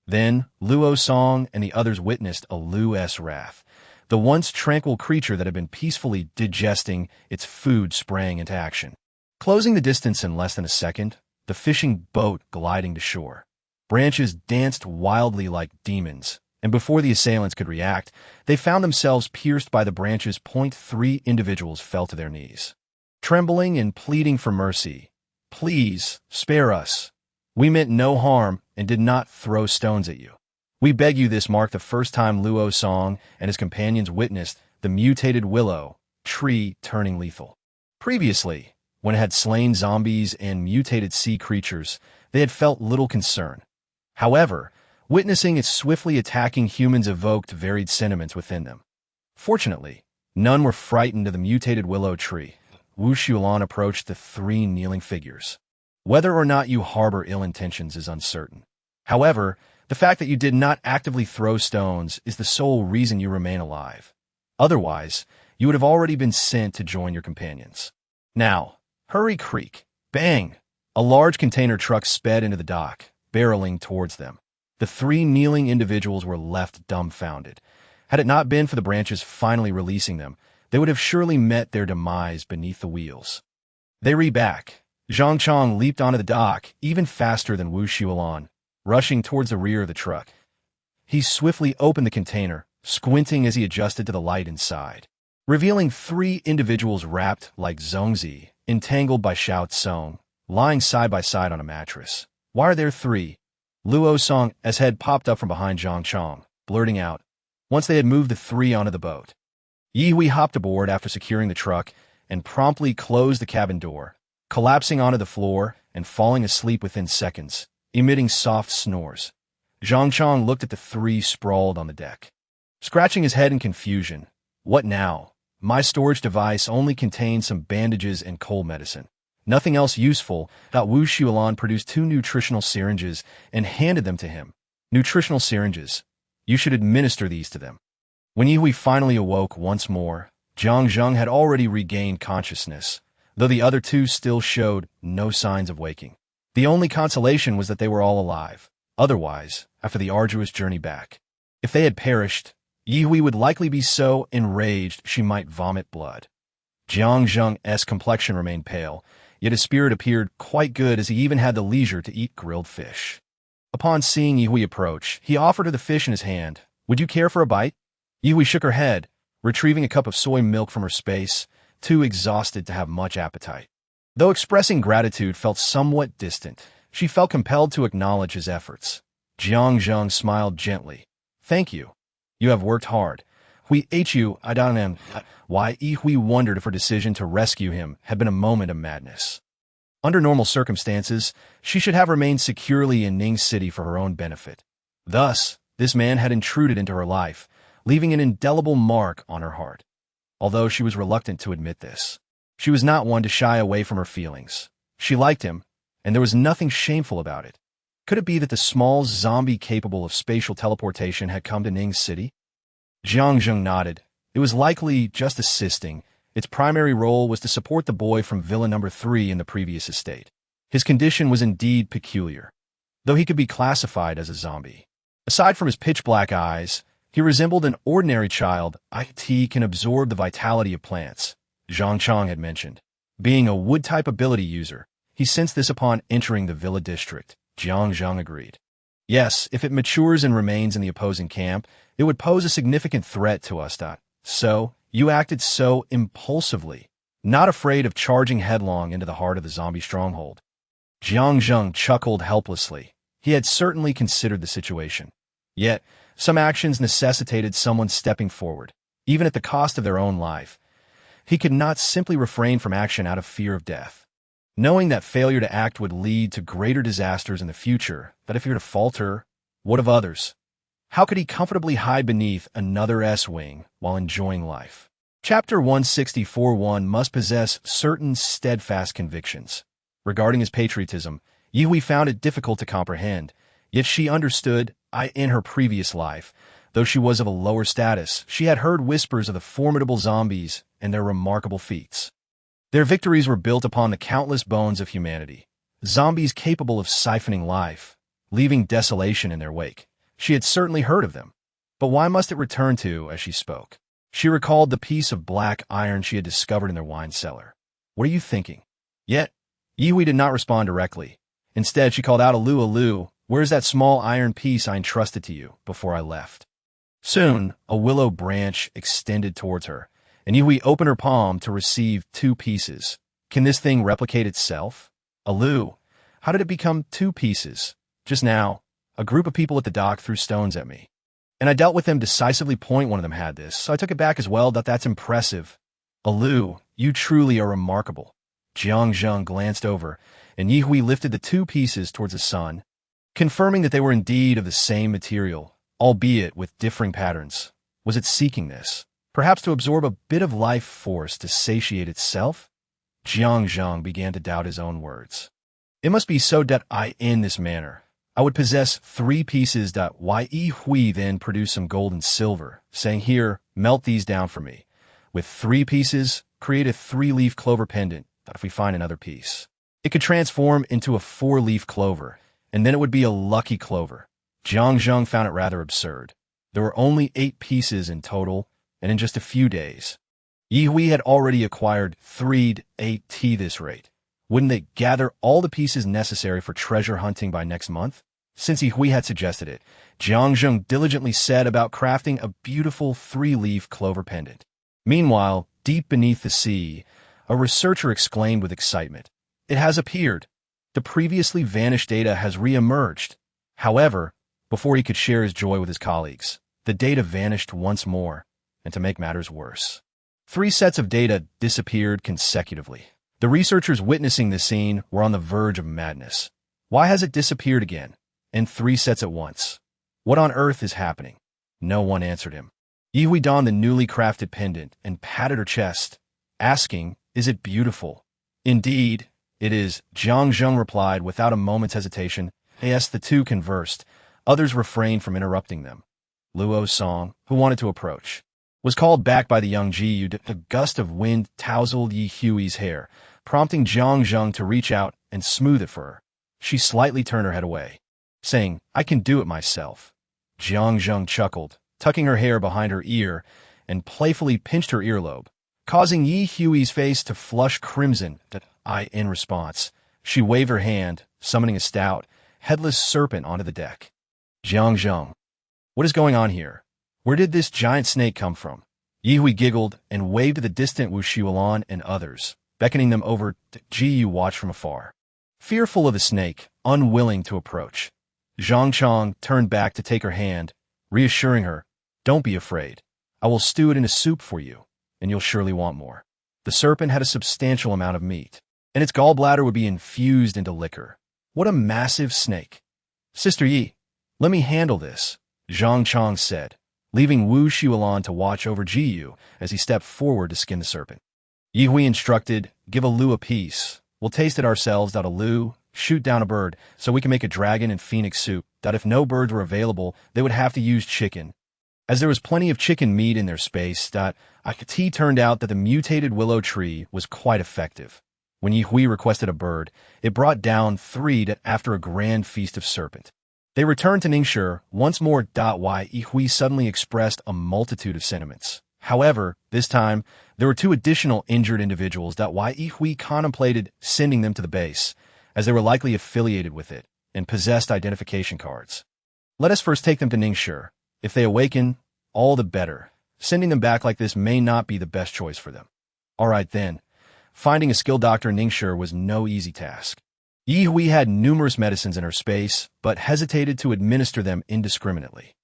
Then, Luo Song and the others witnessed a Lu's wrath. The once tranquil creature that had been peacefully digesting its food sprang into action. Closing the distance in less than a second, the fishing boat gliding to shore. Branches danced wildly like demons, and before the assailants could react, they found themselves pierced by the branches. 3 individuals fell to their knees, trembling and pleading for mercy. "Please, spare us. We meant no harm and did not throw stones at you. We beg you." This marked the first time Luo Song and his companions witnessed the mutated willow tree turning lethal. Previously, when it had slain zombies and mutated sea creatures, they had felt little concern. However, witnessing it swiftly attacking humans evoked varied sentiments within them. Fortunately, none were frightened of the mutated willow tree. Wu Xulan approached the 3 kneeling figures. "Whether or not you harbor ill intentions is uncertain. However, the fact that you did not actively throw stones is the sole reason you remain alive. Otherwise, you would have already been sent to join your companions. Now, hurry!" Creak. Bang! A large container truck sped into the dock, barreling towards them. The 3 kneeling individuals were left dumbfounded. Had it not been for the branches finally releasing them, they would have surely met their demise beneath the wheels. They back. Zhang Chong leaped onto the dock even faster than Wu Xulan, rushing towards the rear of the truck. He swiftly opened the container, squinting as he adjusted to the light inside, revealing 3 individuals wrapped like Zhongzi, entangled by Xiao Tsong, lying side by side on a mattress. "Why are there 3? Luo Song's head popped up from behind Zhang Chong, blurting out, once they had moved the 3 onto the boat. Ye Hui hopped aboard after securing the truck and promptly closed the cabin door, collapsing onto the floor and falling asleep within seconds, emitting soft snores. Zhang Chong looked at the 3 sprawled on the deck, scratching his head in confusion. "What now? My storage device only contains some bandages and cold medicine. Nothing else useful." Wu Xulan produced 2 nutritional syringes and handed them to him. "Nutritional syringes. You should administer these to them." When Ye Hui finally awoke once more, Jiang Zheng had already regained consciousness, though the other 2 still showed no signs of waking. The only consolation was that they were all alive. Otherwise, after the arduous journey back, if they had perished, Yihui would likely be so enraged she might vomit blood. Jiang Zheng's complexion remained pale, yet his spirit appeared quite good as he even had the leisure to eat grilled fish. Upon seeing Yihui approach, he offered her the fish in his hand. "Would you care for a bite?" Yihui shook her head, retrieving a cup of soy milk from her space, too exhausted to have much appetite. Though expressing gratitude felt somewhat distant, she felt compelled to acknowledge his efforts. Jiang Zheng smiled gently. "Thank you. You have worked hard. We ate you, I don't know." Why Yihui wondered if her decision to rescue him had been a moment of madness. Under normal circumstances, she should have remained securely in Ning City for her own benefit. Thus, this man had intruded into her life, leaving an indelible mark on her heart. Although she was reluctant to admit this, she was not one to shy away from her feelings. She liked him, and there was nothing shameful about it. Could it be that the small zombie capable of spatial teleportation had come to Ning City? Jiang Zheng nodded. It was likely just assisting. Its primary role was to support the boy from Villa Number 3 in the previous estate. His condition was indeed peculiar, though he could be classified as a zombie. Aside from his pitch-black eyes, he resembled an ordinary child. It can absorb the vitality of plants, Zhang Chang had mentioned. Being a wood-type ability user, he sensed this upon entering the Villa district. Jiang Zheng agreed. Yes, if it matures and remains in the opposing camp, it would pose a significant threat to us. So, you acted so impulsively, not afraid of charging headlong into the heart of the zombie stronghold. Jiang Zheng chuckled helplessly. He had certainly considered the situation. Yet, some actions necessitated someone stepping forward, even at the cost of their own life. He could not simply refrain from action out of fear of death. Knowing that failure to act would lead to greater disasters in the future, that if he were to falter, what of others? How could he comfortably hide beneath another S-wing while enjoying life? Chapter 164. One must possess certain steadfast convictions. Regarding his patriotism, Yihui found it difficult to comprehend, yet she understood. In her previous life, though she was of a lower status, she had heard whispers of the formidable zombies and their remarkable feats. Their victories were built upon the countless bones of humanity, zombies capable of siphoning life, leaving desolation in their wake. She had certainly heard of them, but why must it return to as she spoke? She recalled the piece of black iron she had discovered in their wine cellar. "What are you thinking?" Yet, Yihui did not respond directly. Instead, she called out, Alu, where's that small iron piece I entrusted to you before I left?" Soon, a willow branch extended towards her, and Yihui opened her palm to receive 2 pieces. "Can this thing replicate itself?" "Alu, how did it become 2 pieces?" "Just now, a group of people at the dock threw stones at me, and I dealt with them decisively. One of them had this, so I took it back as well. That's impressive." "Alu, you truly are remarkable." Jiang Zheng glanced over, and Yihui lifted the 2 pieces towards the sun, confirming that they were indeed of the same material, albeit with differing patterns. Was it seeking this? Perhaps to absorb a bit of life force to satiate itself? Jiang Zheng began to doubt his own words. It must be so that in this manner, I would possess 3 pieces. Yihui then produced some gold and silver, saying, "Here, melt these down for me. With 3 pieces, create a 3-leaf clover pendant. That if we find another piece, it could transform into a 4-leaf clover, and then it would be a lucky clover." Jiang Zheng found it rather absurd. There were only 8 pieces in total, and in just a few days. Yihui had already acquired 3 this rate. Wouldn't they gather all the pieces necessary for treasure hunting by next month? Since Yihui had suggested it, Jiang Zheng diligently set about crafting a beautiful 3-leaf clover pendant. Meanwhile, deep beneath the sea, a researcher exclaimed with excitement, "It has appeared. The previously vanished data has re-emerged." However, before he could share his joy with his colleagues, the data vanished once more, and to make matters worse, 3 sets of data disappeared consecutively. The researchers witnessing this scene were on the verge of madness. Why has it disappeared again, in 3 sets at once? What on earth is happening? No one answered him. Yihui donned the newly crafted pendant and patted her chest, asking, "Is it beautiful?" "Indeed, it is," Jiang Zheng replied without a moment's hesitation. As the 2 conversed, others refrained from interrupting them. Luo's song, who wanted to approach, was called back by the young Ji. A gust of wind tousled Yihui's hair, prompting Jiang Zheng to reach out and smooth it for her. She slightly turned her head away, saying, "I can do it myself." Jiang Zheng chuckled. tucking her hair behind her ear, and playfully pinched her earlobe, causing Yi Hui's face to flush crimson. In response, she waved her hand, summoning a stout, headless serpent onto the deck. Zhang, what is going on here? Where did this giant snake come from? Yi Hui giggled and waved to the distant Wu Xiulan and others, beckoning them over to Ji watch from afar. Fearful of the snake, unwilling to approach, Zhang Chong turned back to take her hand, reassuring her, "Don't be afraid. I will stew it in a soup for you, and you'll surely want more." The serpent had a substantial amount of meat, and its gallbladder would be infused into liquor. What a massive snake! "Sister Yi, let me handle this," Zhang Chong said, leaving Wu Xiulan to watch over Ji Yu as he stepped forward to skin the serpent. Yi Hui instructed, "Give a Lu a piece. We'll taste it ourselves. A Lu, shoot down a bird so we can make a dragon and phoenix soup. If no birds were available, they would have to use chicken." As there was plenty of chicken meat in their space, it turned out that the mutated willow tree was quite effective. When Yi Hui requested a bird, it brought down 3 after a grand feast of serpent. They returned to Ningshi once more. Yi Hui suddenly expressed a multitude of sentiments. However, this time, there were 2 additional injured individuals. Yi Hui contemplated sending them to the base, as they were likely affiliated with it and possessed identification cards. "Let us first take them to Ningshi. If they awaken, all the better. Sending them back like this may not be the best choice for them." All right then. Finding a skilled doctor in Ningshi was no easy task. Yi Hui had numerous medicines in her space, but hesitated to administer them indiscriminately.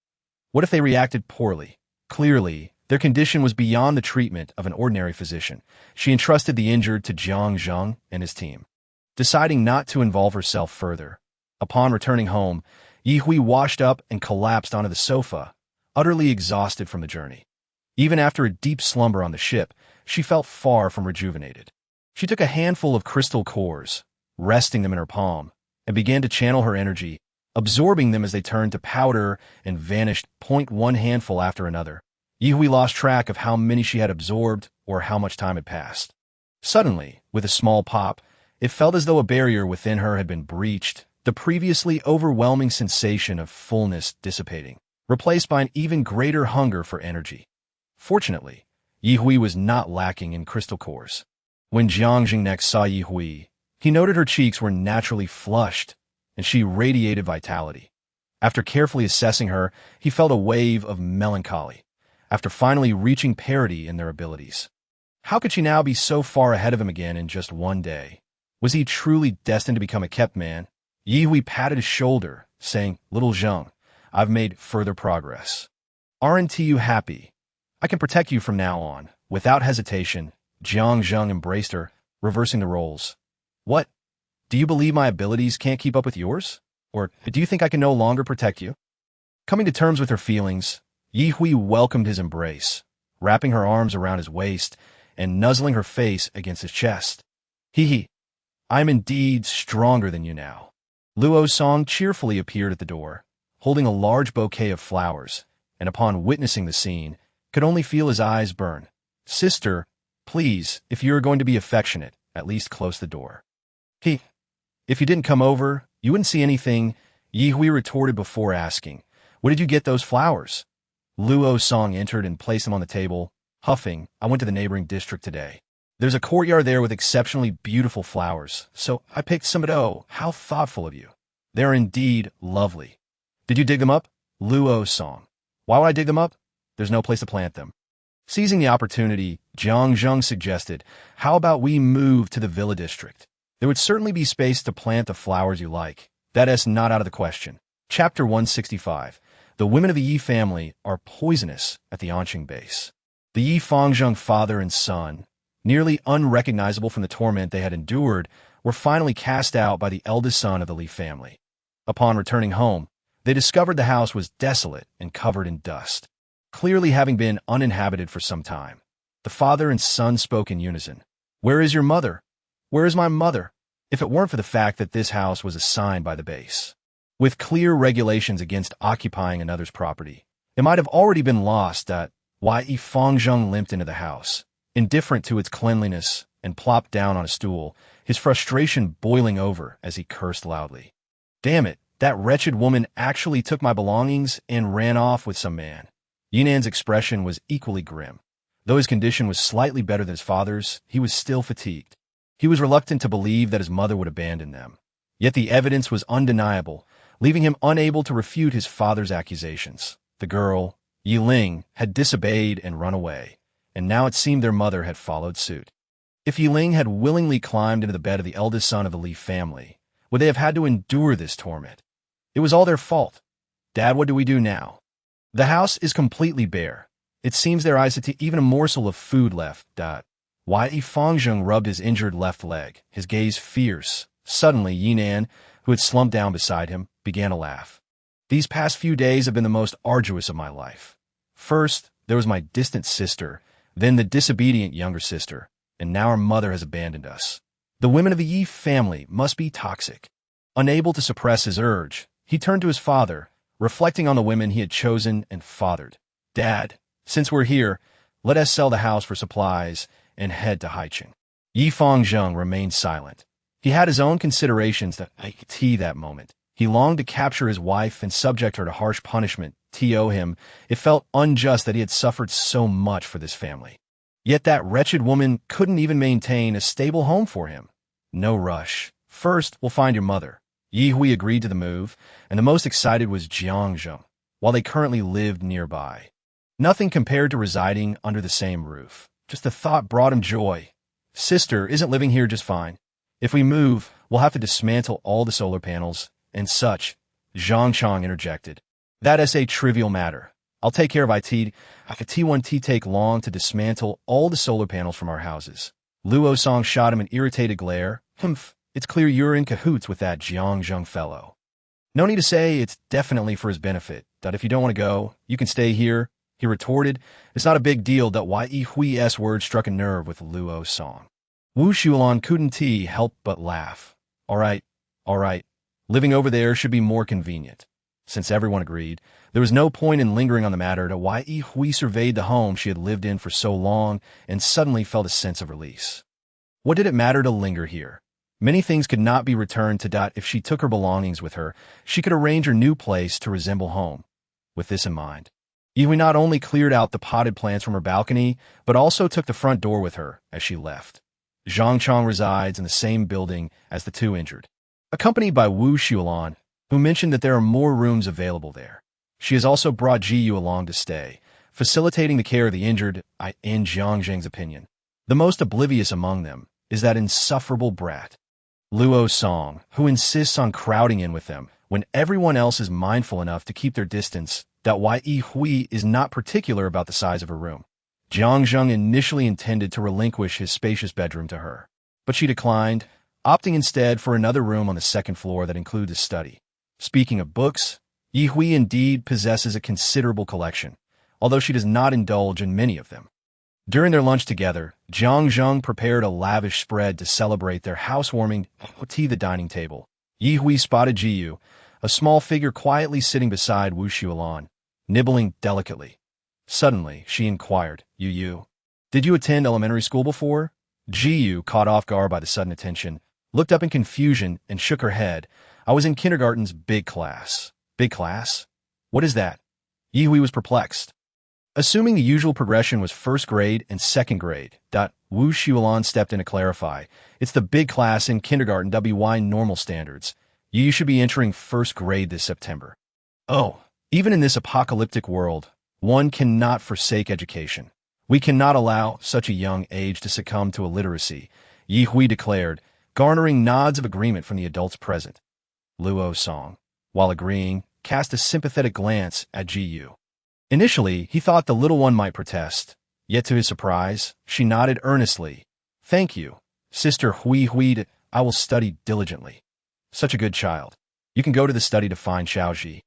What if they reacted poorly? Clearly, their condition was beyond the treatment of an ordinary physician. She entrusted the injured to Jiang Zheng and his team, deciding not to involve herself further. Upon returning home, Yi Hui washed up and collapsed onto the sofa, utterly exhausted from the journey. Even after a deep slumber on the ship, she felt far from rejuvenated. She took a handful of crystal cores, resting them in her palm, and began to channel her energy, absorbing them as they turned to powder and vanished. One handful after another. Yi Hui lost track of how many she had absorbed or how much time had passed. Suddenly, with a small pop, it felt as though a barrier within her had been breached, the previously overwhelming sensation of fullness dissipating, replaced by an even greater hunger for energy. Fortunately, Yi Hui was not lacking in crystal cores. When Jiang Jing next saw Yi Hui, he noted her cheeks were naturally flushed, and she radiated vitality. After carefully assessing her, he felt a wave of melancholy, after finally reaching parity in their abilities. How could she now be so far ahead of him again in just one day? Was he truly destined to become a kept man? Yi Hui patted his shoulder, saying, "Little Zheng, I've made further progress. Aren't you happy? I can protect you from now on." Without hesitation, Jiang Zheng embraced her, reversing the roles. "What? Do you believe my abilities can't keep up with yours? Or do you think I can no longer protect you?" Coming to terms with her feelings, Yi Hui welcomed his embrace, wrapping her arms around his waist and nuzzling her face against his chest. "Hee, I'm indeed stronger than you now." Luo Song cheerfully appeared at the door, holding a large bouquet of flowers, and upon witnessing the scene, could only feel his eyes burn. "Sister, please, if you are going to be affectionate, at least close the door." If you didn't come over, you wouldn't see anything," Yi Hui retorted before asking, "Where did you get those flowers?" Luo Song entered and placed them on the table, huffing, "I went to the neighboring district today. There's a courtyard there with exceptionally beautiful flowers, so I picked some. Oh, how thoughtful of you. They're indeed lovely." "Did you dig them up?" Luo Song. "Why would I dig them up? There's no place to plant them." Seizing the opportunity, Jiang Zheng suggested, "How about we move to the villa district? There would certainly be space to plant the flowers you like. That is not out of the question." Chapter 165. The women of the Yi family are poisonous at the Anqing base. The Yi Fangzheng father and son, nearly unrecognizable from the torment they had endured, were finally cast out by the eldest son of the Li family. Upon returning home, they discovered the house was desolate and covered in dust, clearly having been uninhabited for some time. The father and son spoke in unison. "Where is your mother? Where is my mother?" If it weren't for the fact that this house was assigned by the base, with clear regulations against occupying another's property, it might have already been lost. Yi Fangzheng limped into the house, indifferent to its cleanliness, and plopped down on a stool, his frustration boiling over as he cursed loudly. "Damn it, that wretched woman actually took my belongings and ran off with some man. Yunan's expression was equally grim. Though his condition was slightly better than his father's, he was still fatigued. He was reluctant to believe that his mother would abandon them. Yet the evidence was undeniable, leaving him unable to refute his father's accusations. The girl, Yiling, had disobeyed and run away, and now it seemed their mother had followed suit. If Yiling had willingly climbed into the bed of the eldest son of the Li family, would they have had to endure this torment? It was all their fault. Dad, what do we do now? The house is completely bare. It seems there isn't even a morsel of food left. Ye Fangzheng rubbed his injured left leg, his gaze fierce. Suddenly, Yinan, who had slumped down beside him, began to laugh. These past few days have been the most arduous of my life. First, there was my distant sister, then the disobedient younger sister, and now our mother has abandoned us. The women of the Yi family must be toxic. Unable to suppress his urge, he turned to his father, reflecting on the women he had chosen and fathered. Dad, since we're here, let us sell the house for supplies and head to Haicheng. Yi Fangzheng remained silent. He had his own considerations that moment. He longed to capture his wife and subject her to harsh punishment. It felt unjust that he had suffered so much for this family. Yet that wretched woman couldn't even maintain a stable home for him. No rush. First, we'll find your mother. Yi Hui agreed to the move, and the most excited was Jiangzheng, while they currently lived nearby. Nothing compared to residing under the same roof. Just the thought brought him joy. Sister isn't living here just fine. If we move, we'll have to dismantle all the solar panels and such. Zhang Chang interjected. That's a trivial matter. I'll take care of it. T1T take long to dismantle all the solar panels from our houses. Luo Song shot him an irritated glare. Humph, it's clear you're in cahoots with that Jiangzheng fellow. No need to say it's definitely for his benefit. If you don't want to go, you can stay here, he retorted. It's not a big deal. Ye Hui's word struck a nerve with Luo Song. Wu Shulan couldn't help but laugh. All right. Living over there should be more convenient. Since everyone agreed, there was no point in lingering on the matter. Ye Hui surveyed the home she had lived in for so long and suddenly felt a sense of release. What did it matter to linger here? Many things could not be returned to. If she took her belongings with her, she could arrange her new place to resemble home. With this in mind, Ye Hui not only cleared out the potted plants from her balcony, but also took the front door with her as she left. Zhang Chang resides in the same building as the two injured. Accompanied by Wu Shulan, who mentioned that there are more rooms available there. She has also brought Ji Yu along to stay, facilitating the care of the injured. In Jiang Zheng's opinion, the most oblivious among them is that insufferable brat, Luo Song, who insists on crowding in with them when everyone else is mindful enough to keep their distance. Ye Hui is not particular about the size of her room. Jiang Zheng initially intended to relinquish his spacious bedroom to her, but she declined, opting instead for another room on the second floor that includes a study. Speaking of books, Ye Hui indeed possesses a considerable collection, although she does not indulge in many of them. During their lunch together, Jiang Zheng prepared a lavish spread to celebrate their housewarming tea. The dining table. Ye Hui spotted Ji Yu, a small figure quietly sitting beside Wu Shulan, nibbling delicately. Suddenly, she inquired, Yu, did you attend elementary school before? Ji Yu, caught off guard by the sudden attention, looked up in confusion and shook her head. I was in kindergarten's big class. Big class? What is that? Ye Hui was perplexed. Assuming the usual progression was first grade and second grade, Wu Shulan stepped in to clarify. It's the big class in kindergarten. WY normal standards. You should be entering first grade this September. Oh, even in this apocalyptic world, one cannot forsake education. We cannot allow such a young age to succumb to illiteracy, Ye Hui declared, garnering nods of agreement from the adults present. Luo Song, while agreeing, cast a sympathetic glance at Ji Yu. Initially, he thought the little one might protest, yet to his surprise, she nodded earnestly. Thank you, Sister Hui. I will study diligently. Such a good child. You can go to the study to find Xiaoji.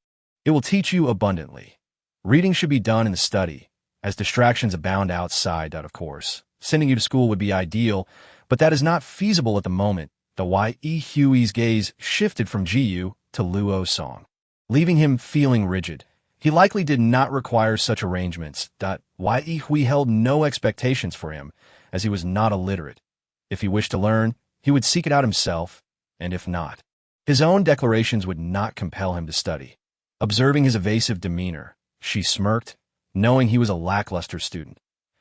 It will teach you abundantly. Reading should be done in the study, as distractions abound outside. Of course, sending you to school would be ideal, but that is not feasible at the moment. Ye Hui's gaze shifted from Ji Yu to Luo Song, leaving him feeling rigid. He likely did not require such arrangements. Ye Hui held no expectations for him, as he was not illiterate. If he wished to learn, he would seek it out himself, and if not, his own declarations would not compel him to study. Observing his evasive demeanor, she smirked. knowing he was a lackluster student.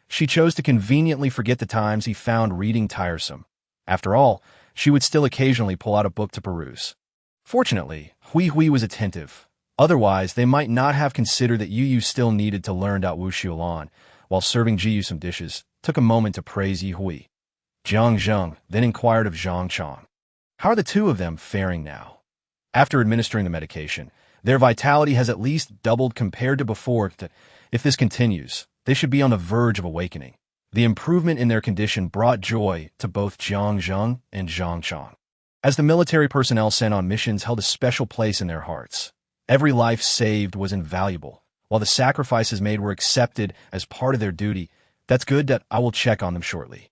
She chose to conveniently forget the times he found reading tiresome. After all, she would still occasionally pull out a book to peruse. Fortunately, Hui was attentive. Otherwise, they might not have considered that Yu still needed to learn Wu Xiulan. While serving Jiyu some dishes, took a moment to praise Yi Hui. Jiang Zheng then inquired of Zhang Chang. How are the two of them faring now? After administering the medication, their vitality has at least doubled compared to before. If this continues, they should be on the verge of awakening. The improvement in their condition brought joy to both Jiang Zheng and Zhang Chang. As the military personnel sent on missions held a special place in their hearts, every life saved was invaluable, while the sacrifices made were accepted as part of their duty. That's good that I will check on them shortly.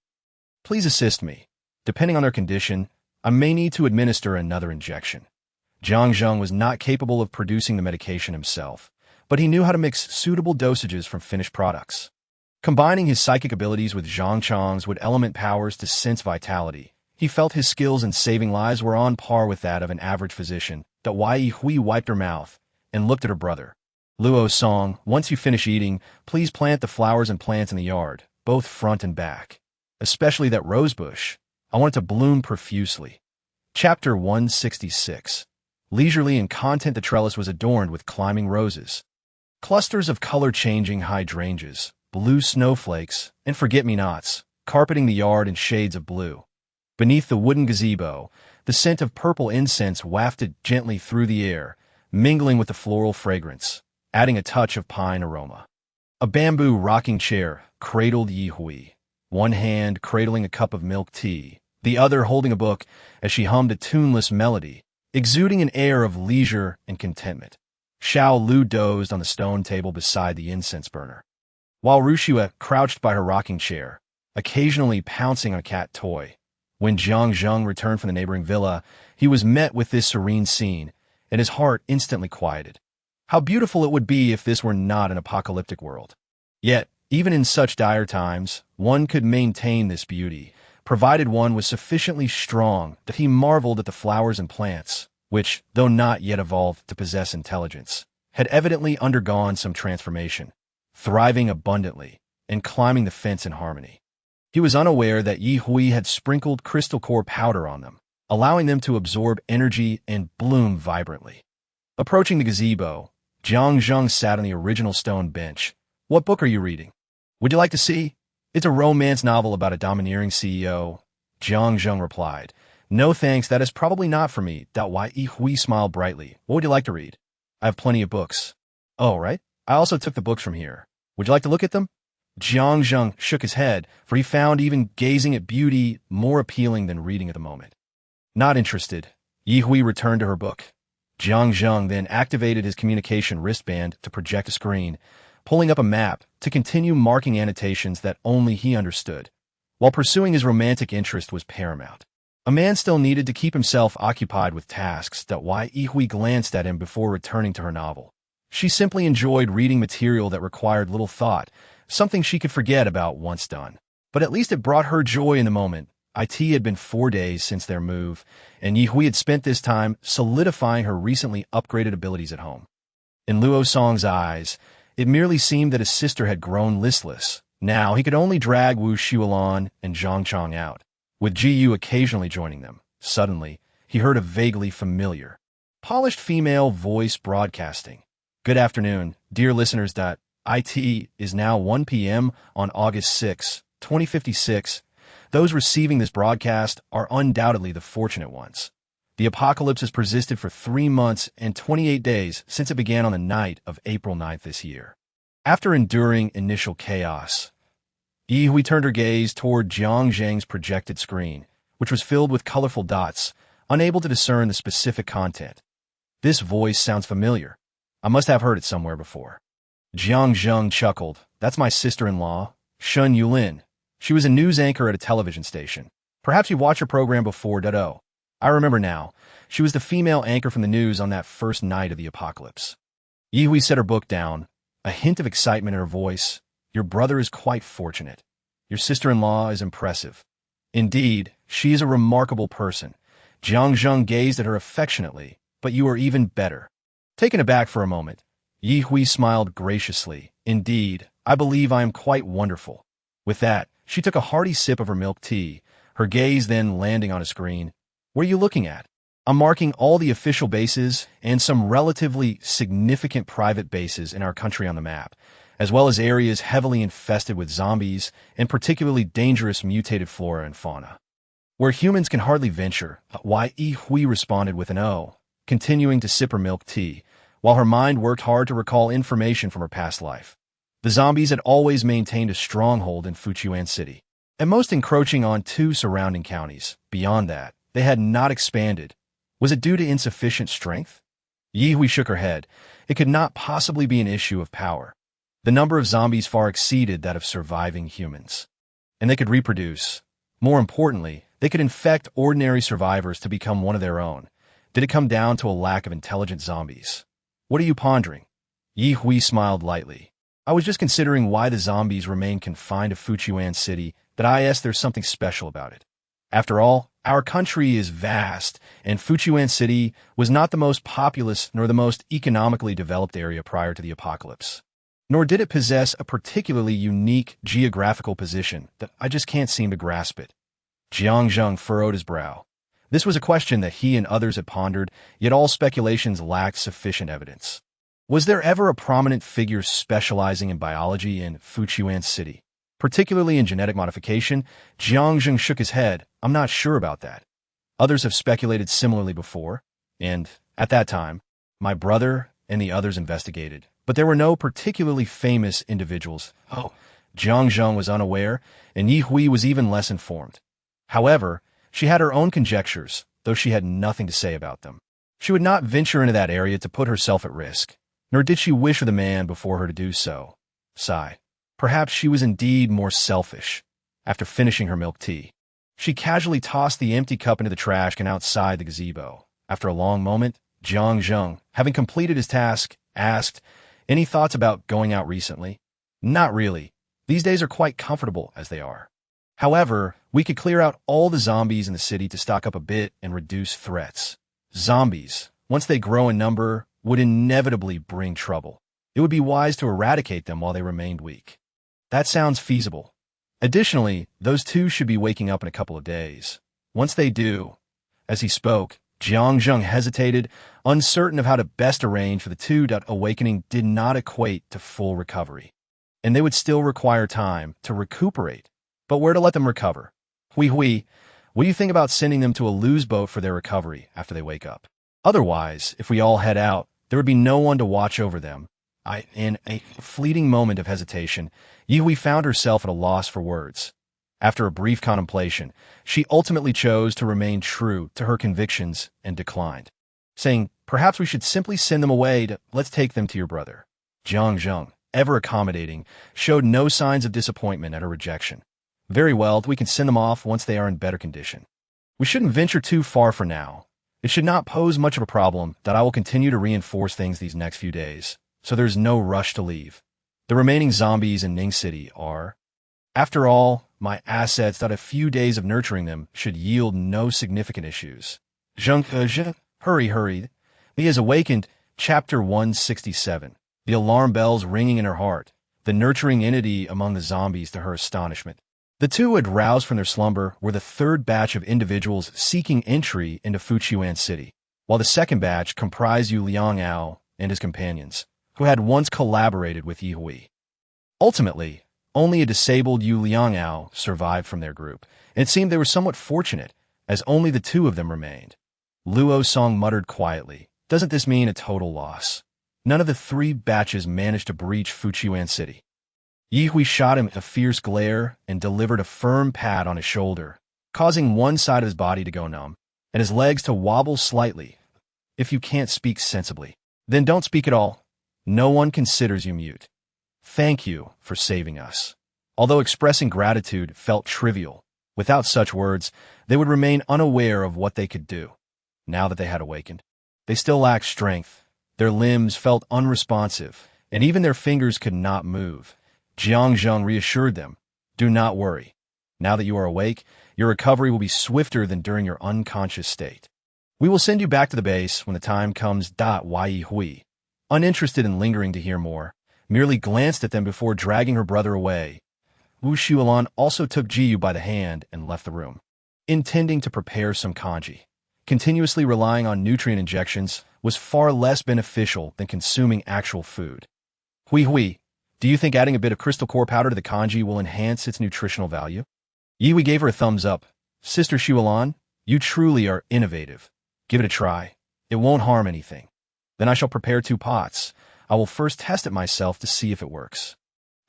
Please assist me. Depending on their condition, I may need to administer another injection. Jiang Zheng was not capable of producing the medication himself, but he knew how to mix suitable dosages from finished products. Combining his psychic abilities with Zhang Chang's with element powers to sense vitality, he felt his skills in saving lives were on par with that of an average physician. Yi Hui wiped her mouth and looked at her brother. Luo Song, once you finish eating, please plant the flowers and plants in the yard, both front and back. Especially that rosebush. I want it to bloom profusely. Chapter 166. Leisurely in content, the trellis was adorned with climbing roses. Clusters of color-changing hydrangeas, blue snowflakes, and forget-me-nots, carpeting the yard in shades of blue. Beneath the wooden gazebo, the scent of purple incense wafted gently through the air, mingling with the floral fragrance, adding a touch of pine aroma. A bamboo rocking chair cradled Yi Hui, one hand cradling a cup of milk tea, the other holding a book as she hummed a tuneless melody, exuding an air of leisure and contentment. Xiao Lu dozed on the stone table beside the incense burner, while Rushua crouched by her rocking chair, occasionally pouncing on a cat toy. When Jiang Zheng returned from the neighboring villa, he was met with this serene scene, and his heart instantly quieted. How beautiful it would be if this were not an apocalyptic world. Yet, even in such dire times, one could maintain this beauty, provided one was sufficiently strong that he marveled at the flowers and plants, which, though not yet evolved to possess intelligence, had evidently undergone some transformation, thriving abundantly, and climbing the fence in harmony. He was unaware that Yi Hui had sprinkled crystal core powder on them, allowing them to absorb energy and bloom vibrantly. Approaching the gazebo, Jiang Zheng sat on the original stone bench. What book are you reading? Would you like to see? It's a romance novel about a domineering CEO. Jiang Zheng replied. No thanks, that is probably not for me. Yi Hui smiled brightly. What would you like to read? I have plenty of books. Oh, right. I also took the books from here. Would you like to look at them? Jiang Zheng shook his head, for he found even gazing at beauty more appealing than reading at the moment. Not interested. Yi Hui returned to her book. Jiang Zheng then activated his communication wristband to project a screen, pulling up a map to continue marking annotations that only he understood, while pursuing his romantic interest was paramount. A man still needed to keep himself occupied with tasks. Yi Hui glanced at him before returning to her novel. She simply enjoyed reading material that required little thought, something she could forget about once done. But at least it brought her joy in the moment. It had been 4 days since their move, and Yi Hui had spent this time solidifying her recently upgraded abilities at home. In Luo Song's eyes, it merely seemed that his sister had grown listless. Now he could only drag Wu Xiulan and Zhang Chang out, with Ji Yu occasionally joining them. Suddenly, he heard a vaguely familiar, polished female voice broadcasting. Good afternoon, dear listeners. It is now 1 p.m. on August 6, 2056. Those receiving this broadcast are undoubtedly the fortunate ones. The apocalypse has persisted for 3 months and 28 days since it began on the night of April 9th this year. After enduring initial chaos, Yi Hui turned her gaze toward Jiang Zheng's projected screen, which was filled with colorful dots, unable to discern the specific content. This voice sounds familiar. I must have heard it somewhere before. Jiang Zheng chuckled. That's my sister-in-law, Shun Yulin. She was a news anchor at a television station. Perhaps you've watched her program before. I remember now. She was the female anchor from the news on that first night of the apocalypse. Yi Hui set her book down, a hint of excitement in her voice. Your brother is quite fortunate. Your sister-in-law is impressive. Indeed, she is a remarkable person. Jiang Zheng gazed at her affectionately. But you are even better. Taken aback for a moment, Yi Hui smiled graciously. Indeed, I believe I am quite wonderful. With that, she took a hearty sip of her milk tea, her gaze then landing on a screen. What are you looking at? I'm marking all the official bases and some relatively significant private bases in our country on the map, as well as areas heavily infested with zombies and particularly dangerous mutated flora and fauna. Where humans can hardly venture, Yi Hui responded with an O, continuing to sip her milk tea, while her mind worked hard to recall information from her past life. The zombies had always maintained a stronghold in Fuchuan City, at most encroaching on 2 surrounding counties. Beyond that, they had not expanded. Was it due to insufficient strength? Yi Hui shook her head. It could not possibly be an issue of power. The number of zombies far exceeded that of surviving humans. And they could reproduce. More importantly, they could infect ordinary survivors to become one of their own. Did it come down to a lack of intelligent zombies? What are you pondering? Yi Hui smiled lightly. I was just considering why the zombies remain confined to Fuchuan City, that there's something special about it. After all, our country is vast, and Fuchuan City was not the most populous nor the most economically developed area prior to the apocalypse. Nor did it possess a particularly unique geographical position that I just can't seem to grasp it. Jiang Zheng furrowed his brow. This was a question that he and others had pondered, yet all speculations lacked sufficient evidence. Was there ever a prominent figure specializing in biology in Fuchuan City? Particularly in genetic modification? Jiang Zheng shook his head. I'm not sure about that. Others have speculated similarly before, and, at that time, my brother and the others investigated, but there were no particularly famous individuals. Jiang Zheng was unaware, and Yi Hui was even less informed. However, she had her own conjectures, though she had nothing to say about them. She would not venture into that area to put herself at risk, nor did she wish for the man before her to do so. Sigh. Perhaps she was indeed more selfish. After finishing her milk tea, she casually tossed the empty cup into the trash can outside the gazebo. After a long moment, Jiang Zheng, having completed his task, asked, "Any thoughts about going out recently?" "Not really. These days are quite comfortable as they are. However, we could clear out all the zombies in the city to stock up a bit and reduce threats. Zombies, once they grow in number, would inevitably bring trouble. It would be wise to eradicate them while they remained weak." "That sounds feasible. Additionally, those 2 should be waking up in a couple of days. Once they do..." As he spoke, Jiang Zheng hesitated, uncertain of how to best arrange for the 2. Awakening did not equate to full recovery, and they would still require time to recuperate. But where to let them recover? Hui, what do you think about sending them to a lose boat for their recovery after they wake up? Otherwise, if we all head out, there would be no one to watch over them. In a fleeting moment of hesitation, Yi Hui found herself at a loss for words. After a brief contemplation, she ultimately chose to remain true to her convictions and declined, saying, "Perhaps we should simply send them away let's take them to your brother." Jiang Zheng, ever accommodating, showed no signs of disappointment at her rejection. "Very well, we can send them off once they are in better condition. We shouldn't venture too far for now. It should not pose much of a problem that I will continue to reinforce things these next few days, so there's no rush to leave. The remaining zombies in Ning City are... After all, my assets that a few days of nurturing them should yield no significant issues." Zheng, hurry. He has awakened. Chapter 167. The alarm bells ringing in her heart, the nurturing entity among the zombies to her astonishment. The 2 had roused from their slumber were the 3rd batch of individuals seeking entry into Fuchuan City, while the 2nd batch comprised Yu Liangao and his companions, who had once collaborated with Yi Hui. Ultimately, only a disabled Yu Liangao survived from their group, and it seemed they were somewhat fortunate, as only the 2 of them remained. Luo Song muttered quietly, "Doesn't this mean a total loss?" None of the 3 batches managed to breach Fuchuan City. Yi Hui shot him a fierce glare and delivered a firm pat on his shoulder, causing one side of his body to go numb, and his legs to wobble slightly. "If you can't speak sensibly, then don't speak at all. No one considers you mute. Thank you for saving us." Although expressing gratitude felt trivial, without such words, they would remain unaware of what they could do. Now that they had awakened, they still lacked strength. Their limbs felt unresponsive, and even their fingers could not move. Jiang Zheng reassured them, "Do not worry. Now that you are awake, your recovery will be swifter than during your unconscious state. We will send you back to the base when the time comes. Yi Hui, uninterested in lingering to hear more, merely glanced at them before dragging her brother away. Wu Xuelan also took Jiyu by the hand and left the room, intending to prepare some kanji. Continuously relying on nutrient injections was far less beneficial than consuming actual food. Hui, do you think adding a bit of crystal core powder to the kanji will enhance its nutritional value? Yihui gave her a thumbs up. Sister Xuelan, you truly are innovative. Give it a try. It won't harm anything. Then I shall prepare 2 pots. I will first test it myself to see if it works.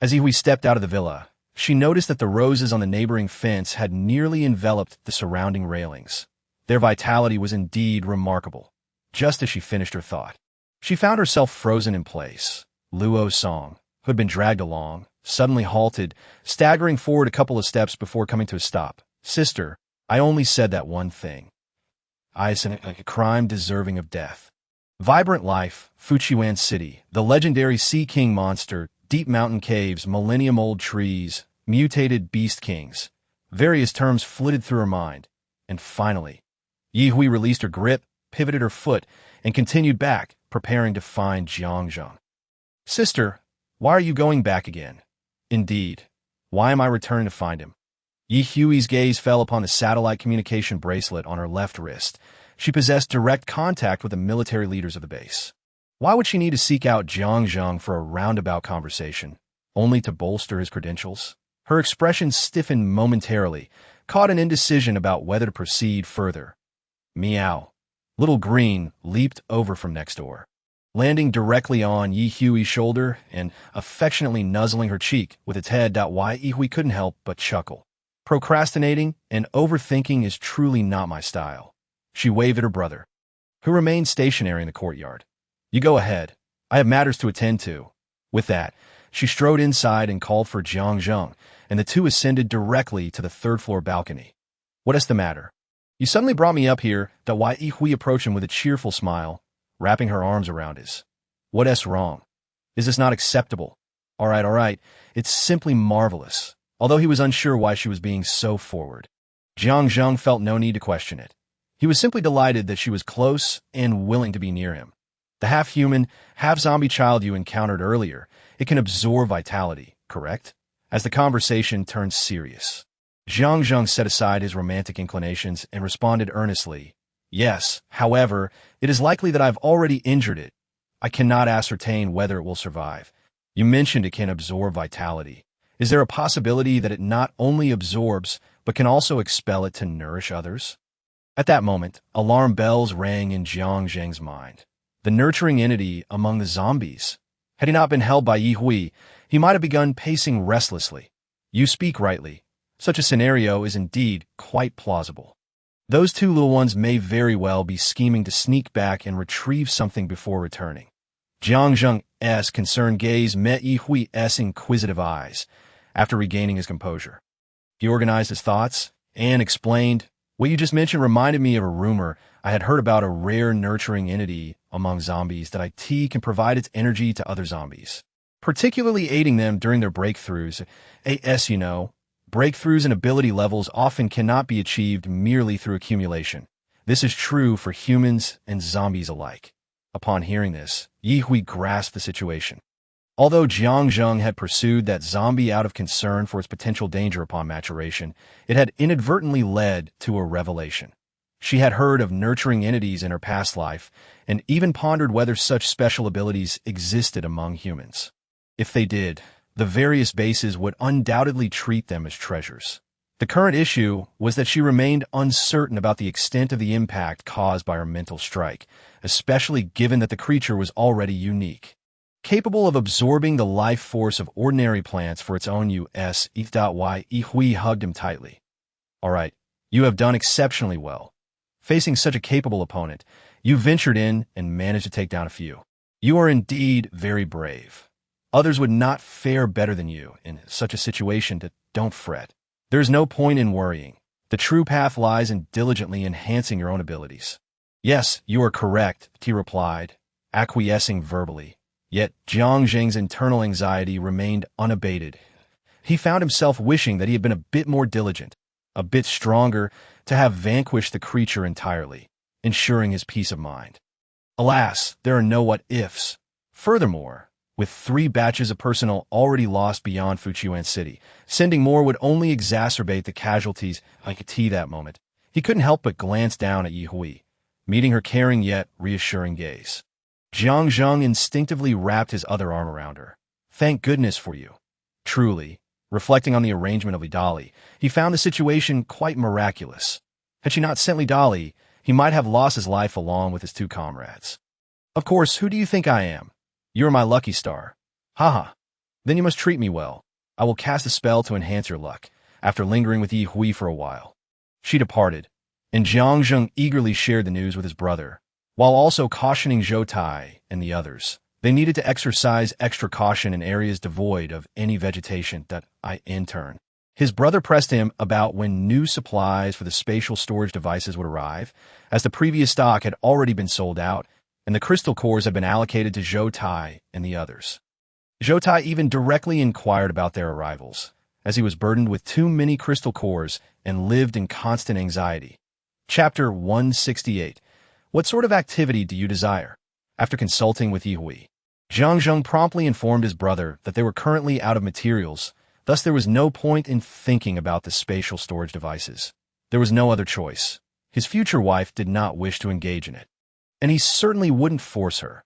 As Yihui stepped out of the villa, she noticed that the roses on the neighboring fence had nearly enveloped the surrounding railings. Their vitality was indeed remarkable. Just as she finished her thought, she found herself frozen in place. Luo Song, who had been dragged along, suddenly halted, staggering forward a couple of steps before coming to a stop. Sister, I only said that one thing. I said a crime deserving of death. Vibrant life, Fujian City, the legendary Sea King monster, deep mountain caves, millennium-old trees, mutated beast kings. Various terms flitted through her mind. And finally, Yihui released her grip, pivoted her foot, and continued back, preparing to find Jiangzheng. Sister, why are you going back again? Indeed, why am I returning to find him? Yihui's gaze fell upon the satellite communication bracelet on her left wrist. She possessed direct contact with the military leaders of the base. Why would she need to seek out Jiangzheng for a roundabout conversation, only to bolster his credentials? Her expression stiffened momentarily, caught an indecision about whether to proceed further. Meow. Little Green leaped over from next door, landing directly on Yihui's shoulder and affectionately nuzzling her cheek with its head. Why Yihui couldn't help but chuckle. Procrastinating and overthinking is truly not my style. She waved at her brother, who remained stationary in the courtyard. You go ahead. I have matters to attend to. With that, she strode inside and called for Jiangzheng, and the two ascended directly to the third-floor balcony. What is the matter? You suddenly brought me up here. Why Yihui approached him with a cheerful smile, wrapping her arms around his. What's wrong? Is this not acceptable? All right. It's simply marvelous. Although he was unsure why she was being so forward, Jiangzheng felt no need to question it. He was simply delighted that she was close and willing to be near him. The half-human, half-zombie child you encountered earlier, it can absorb vitality, correct? As the conversation turned serious, Jiangzheng set aside his romantic inclinations and responded earnestly. Yes, however, it is likely that I've already injured it. I cannot ascertain whether it will survive. You mentioned it can absorb vitality. Is there a possibility that it not only absorbs, but can also expel it to nourish others? At that moment, alarm bells rang in Jiangzheng's mind. The nurturing entity among the zombies. Had he not been held by Yihui, he might have begun pacing restlessly. You speak rightly. Such a scenario is indeed quite plausible. Those 2 little ones may very well be scheming to sneak back and retrieve something before returning. Jiangzheng's concerned gaze met Yihui's inquisitive eyes. After regaining his composure, he organized his thoughts and explained, what you just mentioned reminded me of a rumor I had heard about a rare nurturing entity among zombies that can provide its energy to other zombies, particularly aiding them during their breakthroughs. Breakthroughs in ability levels often cannot be achieved merely through accumulation. This is true for humans and zombies alike. Upon hearing this, Yihui grasped the situation. Although Jiangzheng had pursued that zombie out of concern for its potential danger upon maturation, it had inadvertently led to a revelation. She had heard of nurturing entities in her past life, and even pondered whether such special abilities existed among humans. If they did, the various bases would undoubtedly treat them as treasures. The current issue was that she remained uncertain about the extent of the impact caused by her mental strike, especially given that the creature was already unique, capable of absorbing the life force of ordinary plants for its own use. Yihui hugged him tightly. All right, you have done exceptionally well. Facing such a capable opponent, you ventured in and managed to take down a few. You are indeed very brave. Others would not fare better than you in such a situation. Don't fret. There is no point in worrying. The true path lies in diligently enhancing your own abilities. Yes, you are correct, he replied, acquiescing verbally. Yet Jiangzheng's internal anxiety remained unabated. He found himself wishing that he had been a bit more diligent, a bit stronger, to have vanquished the creature entirely, ensuring his peace of mind. Alas, there are no what-ifs. Furthermore, with 3 batches of personnel already lost beyond Fujian City, sending more would only exacerbate the casualties. Like that moment, he couldn't help but glance down at Yi Hui, meeting her caring yet reassuring gaze. Jiang Zheng instinctively wrapped his other arm around her. Thank goodness for you. Truly, reflecting on the arrangement of Li Dali, he found the situation quite miraculous. Had she not sent Li Dali, he might have lost his life along with his 2 comrades. Of course, who do you think I am? You are my lucky star. Haha. Then you must treat me well. I will cast a spell to enhance your luck, after lingering with Yi Hui for a while. She departed, and Jiang Zheng eagerly shared the news with his brother, while also cautioning Zhou Tai and the others. They needed to exercise extra caution in areas devoid of any vegetation. In turn, his brother pressed him about when new supplies for the spatial storage devices would arrive, as the previous stock had already been sold out, and the crystal cores had been allocated to Zhou Tai and the others. Zhou Tai even directly inquired about their arrivals, as he was burdened with too many crystal cores and lived in constant anxiety. Chapter 168. What sort of activity do you desire? After consulting with Yi Hui, Jiang Zheng promptly informed his brother that they were currently out of materials, thus there was no point in thinking about the spatial storage devices. There was no other choice. His future wife did not wish to engage in it, and he certainly wouldn't force her.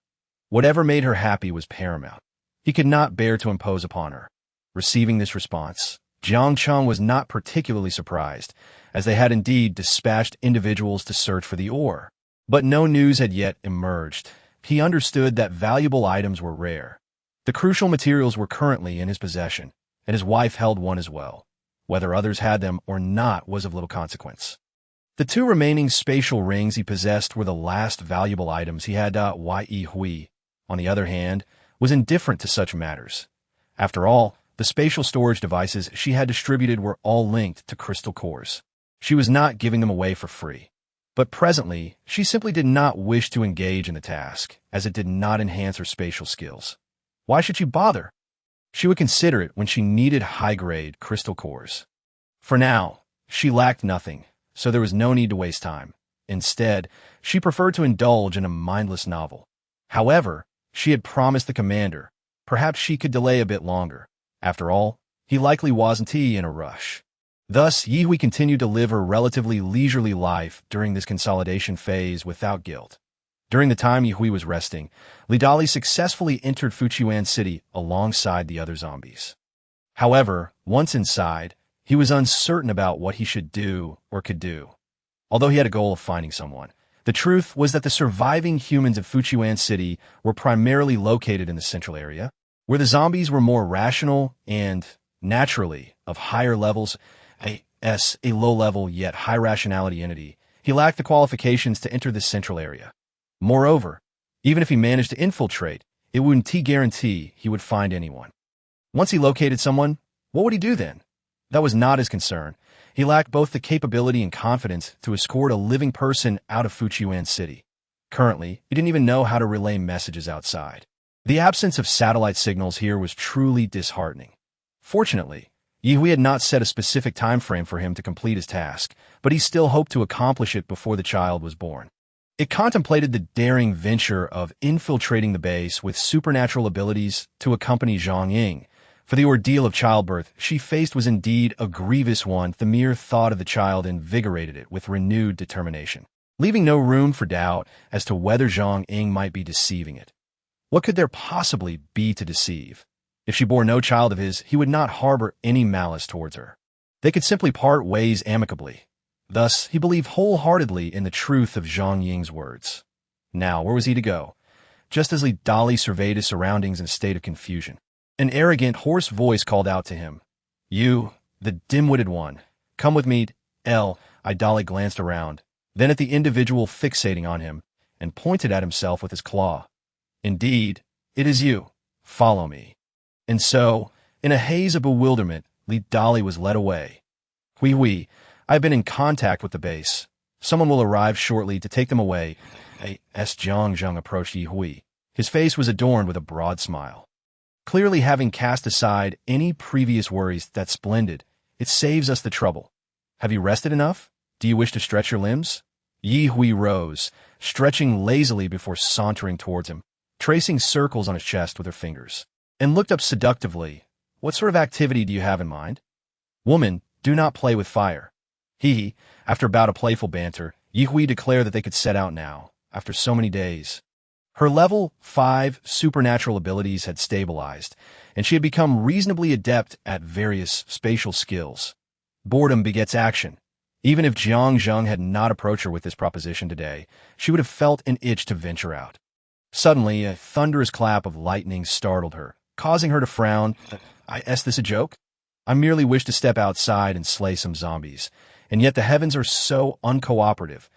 Whatever made her happy was paramount. He could not bear to impose upon her. Receiving this response, Jiang Cheng was not particularly surprised, as they had indeed dispatched individuals to search for the ore. But no news had yet emerged. He understood that valuable items were rare. The crucial materials were currently in his possession, and his wife held one as well. Whether others had them or not was of little consequence. The 2 remaining spatial rings he possessed were the last valuable items he had. Yi Hui, on the other hand, was indifferent to such matters. After all, the spatial storage devices she had distributed were all linked to crystal cores. She was not giving them away for free. But presently, she simply did not wish to engage in the task, as it did not enhance her spatial skills. Why should she bother? She would consider it when she needed high-grade crystal cores. For now, she lacked nothing, so there was no need to waste time. Instead, she preferred to indulge in a mindless novel. However, she had promised the commander. Perhaps she could delay a bit longer. After all, he likely wasn't in a rush. Thus, Yi Hui continued to live her relatively leisurely life during this consolidation phase without guilt. During the time Yi Hui was resting, Li Dali successfully entered Fujian City alongside the other zombies. However, once inside, he was uncertain about what he should do or could do. Although he had a goal of finding someone, the truth was that the surviving humans of Fujian City were primarily located in the central area, where the zombies were more rational and, naturally, of higher levels. A low-level yet high-rationality entity, he lacked the qualifications to enter this central area. Moreover, even if he managed to infiltrate, it wouldn't guarantee he would find anyone. Once he located someone, what would he do then? That was not his concern. He lacked both the capability and confidence to escort a living person out of Fujian City. Currently, he didn't even know how to relay messages outside. The absence of satellite signals here was truly disheartening. Fortunately, Yi Hui had not set a specific time frame for him to complete his task, but he still hoped to accomplish it before the child was born. It contemplated the daring venture of infiltrating the base with supernatural abilities to accompany Zhang Ying. For the ordeal of childbirth she faced was indeed a grievous one. The mere thought of the child invigorated it with renewed determination, leaving no room for doubt as to whether Zhang Ying might be deceiving it. What could there possibly be to deceive? If she bore no child of his, he would not harbor any malice towards her. They could simply part ways amicably. Thus, he believed wholeheartedly in the truth of Zhang Ying's words. Now, where was he to go? Just as Li Dali surveyed his surroundings in a state of confusion, an arrogant, hoarse voice called out to him. You, the dim-witted one, come with me. Dali glanced around, then at the individual fixating on him, and pointed at himself with his claw. Indeed, it is you. Follow me. And so, in a haze of bewilderment, Li Dali was led away. Hui, I've been in contact with the base. Someone will arrive shortly to take them away. As Jiang Zheng approached Yi Hui, his face was adorned with a broad smile. Clearly having cast aside any previous worries, that's splendid. It saves us the trouble. Have you rested enough? Do you wish to stretch your limbs? Yi Hui rose, stretching lazily before sauntering towards him. tracing circles on his chest with her fingers, and looked up seductively. What sort of activity do you have in mind? Woman, do not play with fire. After a bout of playful banter, Ye declared that they could set out now, after so many days. Her level 5 supernatural abilities had stabilized, and she had become reasonably adept at various spatial skills. Boredom begets action. Even if Jiang Zheng had not approached her with this proposition today, she would have felt an itch to venture out. Suddenly, a thunderous clap of lightning startled her, causing her to frown. Is this a joke? I merely wish to step outside and slay some zombies, and yet the heavens are so uncooperative.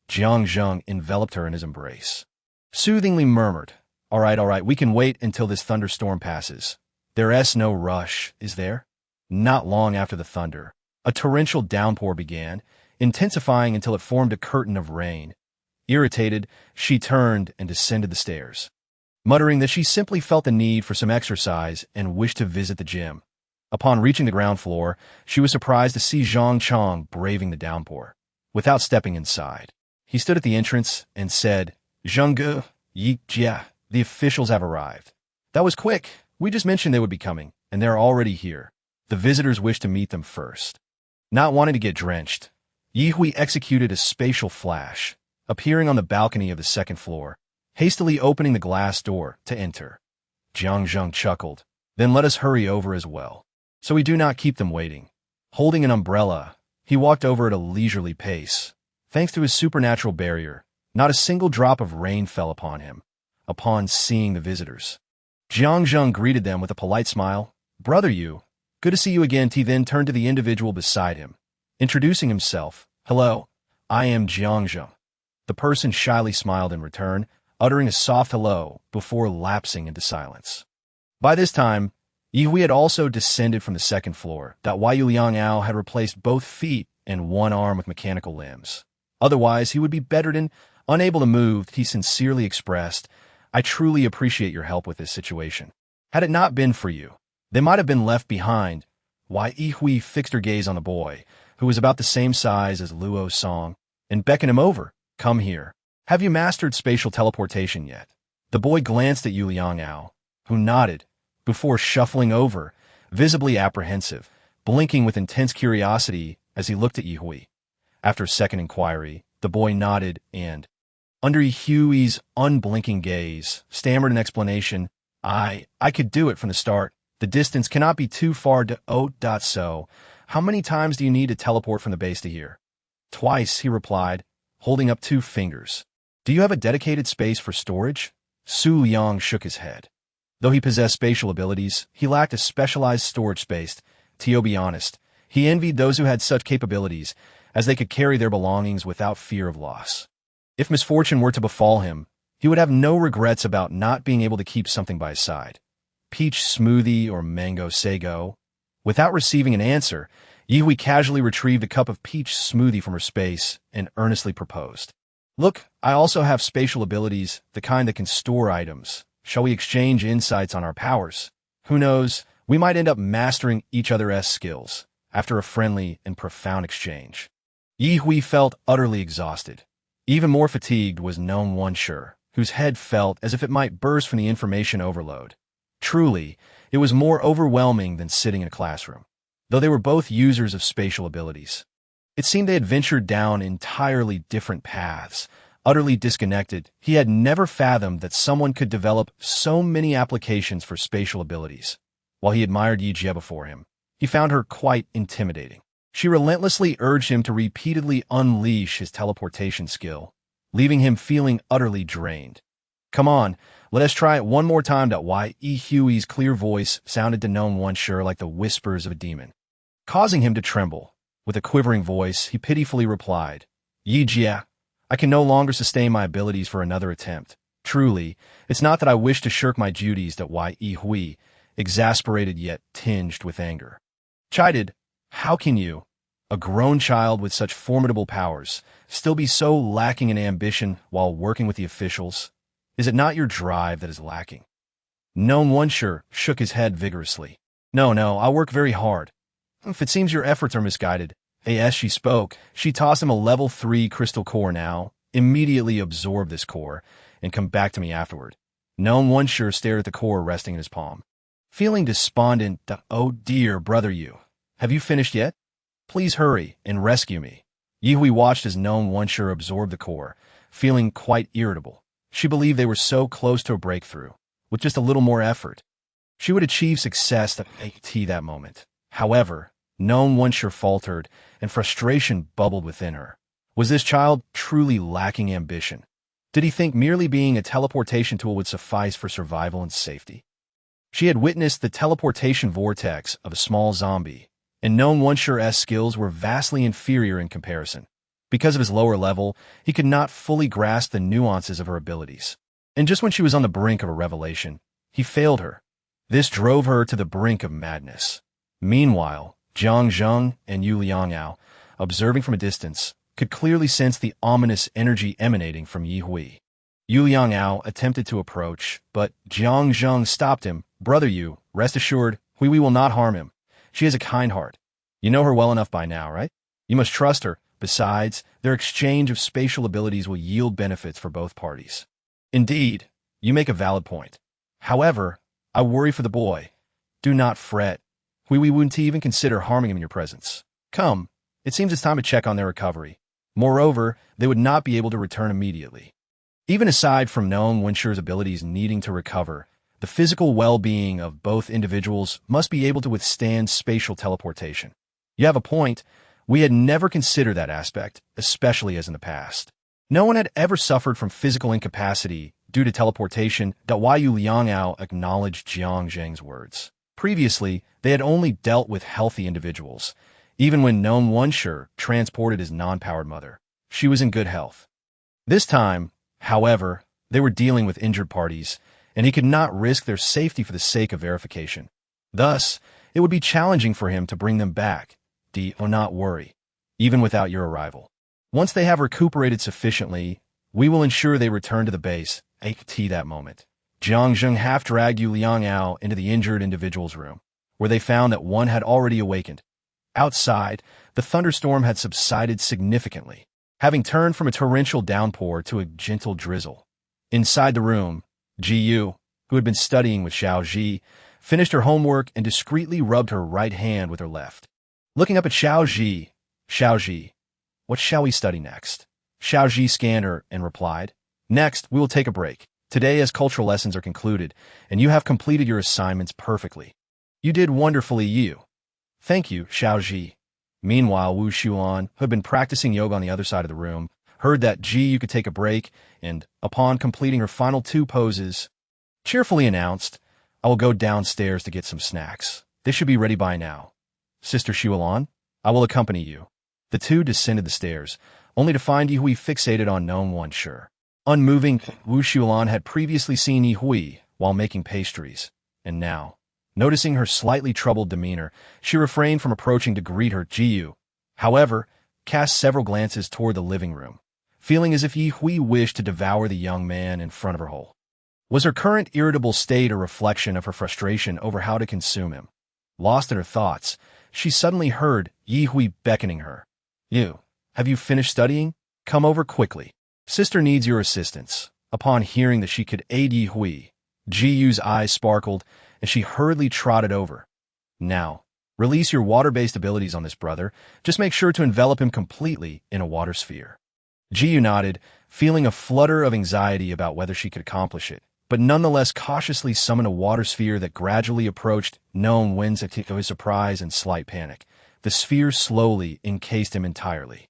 Jiang Zheng enveloped her in his embrace. Soothingly murmured, all right, we can wait until this thunderstorm passes. There's no rush, is there? Not long after the thunder, a torrential downpour began, intensifying until it formed a curtain of rain. Irritated, she turned and descended the stairs, muttering that she simply felt the need for some exercise and wished to visit the gym. Upon reaching the ground floor, she was surprised to see Zhang Chong braving the downpour. Without stepping inside, he stood at the entrance and said, Zhengge, Jia, the officials have arrived. That was quick. We just mentioned they would be coming, and they're already here. The visitors wish to meet them first. Not wanting to get drenched, Ye executed a spatial flash, appearing on the balcony of the second floor, hastily opening the glass door to enter. Jiang Zheng chuckled, then let us hurry over as well, so we do not keep them waiting. Holding an umbrella, he walked over at a leisurely pace. Thanks to his supernatural barrier, not a single drop of rain fell upon him. Upon seeing the visitors, Jiang Zheng greeted them with a polite smile. Brother Yu, good to see you again. He then turned to the individual beside him, introducing himself. Hello, I am Jiang Zheng. The person shyly smiled in return, uttering a soft hello before lapsing into silence. By this time, Ye had also descended from the second floor. Yu Liangao had replaced both feet and one arm with mechanical limbs. Otherwise, he would be bedridden, unable to move. He sincerely expressed, I truly appreciate your help with this situation. Had it not been for you, they might have been left behind. Ye fixed her gaze on the boy, who was about the same size as Luo Song, and beckoned him over. Come here. Have you mastered spatial teleportation yet? The boy glanced at Yu Liangao, who nodded, before shuffling over, visibly apprehensive, blinking with intense curiosity as he looked at Ye. After a second inquiry, the boy nodded and, under Ye's unblinking gaze, stammered an explanation. I could do it from the start. The distance cannot be too far to so. How many times do you need to teleport from the base to here? Twice, he replied, holding up 2 fingers. Do you have a dedicated space for storage? Su Liang shook his head. Though he possessed spatial abilities, he lacked a specialized storage space. To be honest, he envied those who had such capabilities, as they could carry their belongings without fear of loss. If misfortune were to befall him, he would have no regrets about not being able to keep something by his side. Peach smoothie or mango sago? Without receiving an answer, Ye casually retrieved a cup of peach smoothie from her space and earnestly proposed. Look, I also have spatial abilities, the kind that can store items. Shall we exchange insights on our powers? Who knows, we might end up mastering each other's skills after a friendly and profound exchange. Ye felt utterly exhausted. Even more fatigued was Gnome One-Sure, whose head felt as if it might burst from the information overload. Truly, it was more overwhelming than sitting in a classroom, though they were both users of spatial abilities. It seemed they had ventured down entirely different paths. Utterly disconnected, he had never fathomed that someone could develop so many applications for spatial abilities. While he admired Ye Jie before him, he found her quite intimidating. She relentlessly urged him to repeatedly unleash his teleportation skill, leaving him feeling utterly drained. Come on, let us try it one more time. Ye's clear voice sounded to Gnome One-Sure like the whispers of a demon. Causing him to tremble, with a quivering voice, he pitifully replied, Ye Jie, I can no longer sustain my abilities for another attempt. Truly, it's not that I wish to shirk my duties. Ye, exasperated yet tinged with anger, chided, how can you, a grown child with such formidable powers, still be so lacking in ambition while working with the officials? Is it not your drive that is lacking? Gnome One-Sure shook his head vigorously. No, I work very hard. If it seems your efforts are misguided. As she spoke, she tossed him a level 3 crystal core now. Immediately absorb this core and come back to me afterward. Known one sure stared at the core resting in his palm. Feeling despondent, "Oh dear, brother you. Have you finished yet? Please hurry and rescue me." Yihui watched as Known one sure absorbed the core, feeling quite irritable. She believed they were so close to a breakthrough. With just a little more effort, she would achieve success at that moment. However, Known one sure faltered, and frustration bubbled within her. Was this child truly lacking ambition? Did he think merely being a teleportation tool would suffice for survival and safety? She had witnessed the teleportation vortex of a small zombie, and Known one sure's skills were vastly inferior in comparison. Because of his lower level, he could not fully grasp the nuances of her abilities. And just when she was on the brink of a revelation, he failed her. This drove her to the brink of madness. Meanwhile, Jiang Zheng and Yu Liangao, observing from a distance, could clearly sense the ominous energy emanating from Yihui. Yu Liangao attempted to approach, but Jiang Zheng stopped him. "Brother Yu, rest assured, Hui will not harm him. She has a kind heart. You know her well enough by now, right? You must trust her. Besides, their exchange of spatial abilities will yield benefits for both parties." Indeed, you make a valid point. However, I worry for the boy. Do not fret. We wouldn't even consider harming him in your presence. Come, it seems it's time to check on their recovery. Moreover, they would not be able to return immediately. Even aside from Known one sure's abilities needing to recover, the physical well-being of both individuals must be able to withstand spatial teleportation. You have a point. We had never considered that aspect, especially as in the past. No one had ever suffered from physical incapacity due to teleportation. Yu Liangao acknowledged Jiang Zheng's words. Previously, they had only dealt with healthy individuals. Even when Known one sure transported his non-powered mother, she was in good health. This time, however, they were dealing with injured parties, and he could not risk their safety for the sake of verification. Thus, it would be challenging for him to bring them back. Do not worry, even without your arrival. Once they have recuperated sufficiently, we will ensure they return to the base. That moment, Jiang Zheng half-dragged Yu Liangao into the injured individual's room, where they found that one had already awakened. Outside, the thunderstorm had subsided significantly, having turned from a torrential downpour to a gentle drizzle. Inside the room, Ji Yu, who had been studying with Xiao Ji, finished her homework and discreetly rubbed her right hand with her left. Looking up at Xiao Ji, "What shall we study next?" Xiao Ji scanned her and replied, "Next, we will take a break. Today, as cultural lessons are concluded, and you have completed your assignments perfectly. You did wonderfully, Yu." "Thank you, Xiao Ji." Meanwhile, Wu Xuan, who had been practicing yoga on the other side of the room, heard that Ji Yu could take a break, and, upon completing her final 2 poses, cheerfully announced, "I will go downstairs to get some snacks. They should be ready by now. Sister Xuan, I will accompany you." The two descended the stairs, only to find Yihui fixated on Known one sure. Unmoving, Wu Xuan had previously seen Yihui while making pastries, and now, noticing her slightly troubled demeanor, she refrained from approaching to greet her. Ji Yu, however, cast several glances toward the living room, feeling as if Yihui wished to devour the young man in front of her whole. Was her current irritable state a reflection of her frustration over how to consume him? Lost in her thoughts, she suddenly heard Yihui beckoning her. "Yu, have you finished studying? Come over quickly. Sister needs your assistance." Upon hearing that she could aid Yihui, Ji Yu's eyes sparkled, and she hurriedly trotted over. "Now, release your water-based abilities on this brother. Just make sure to envelop him completely in a water sphere." Ji Yu nodded, feeling a flutter of anxiety about whether she could accomplish it, but nonetheless cautiously summoned a water sphere that gradually approached Known Wen's. To his surprise and slight panic, the sphere slowly encased him entirely.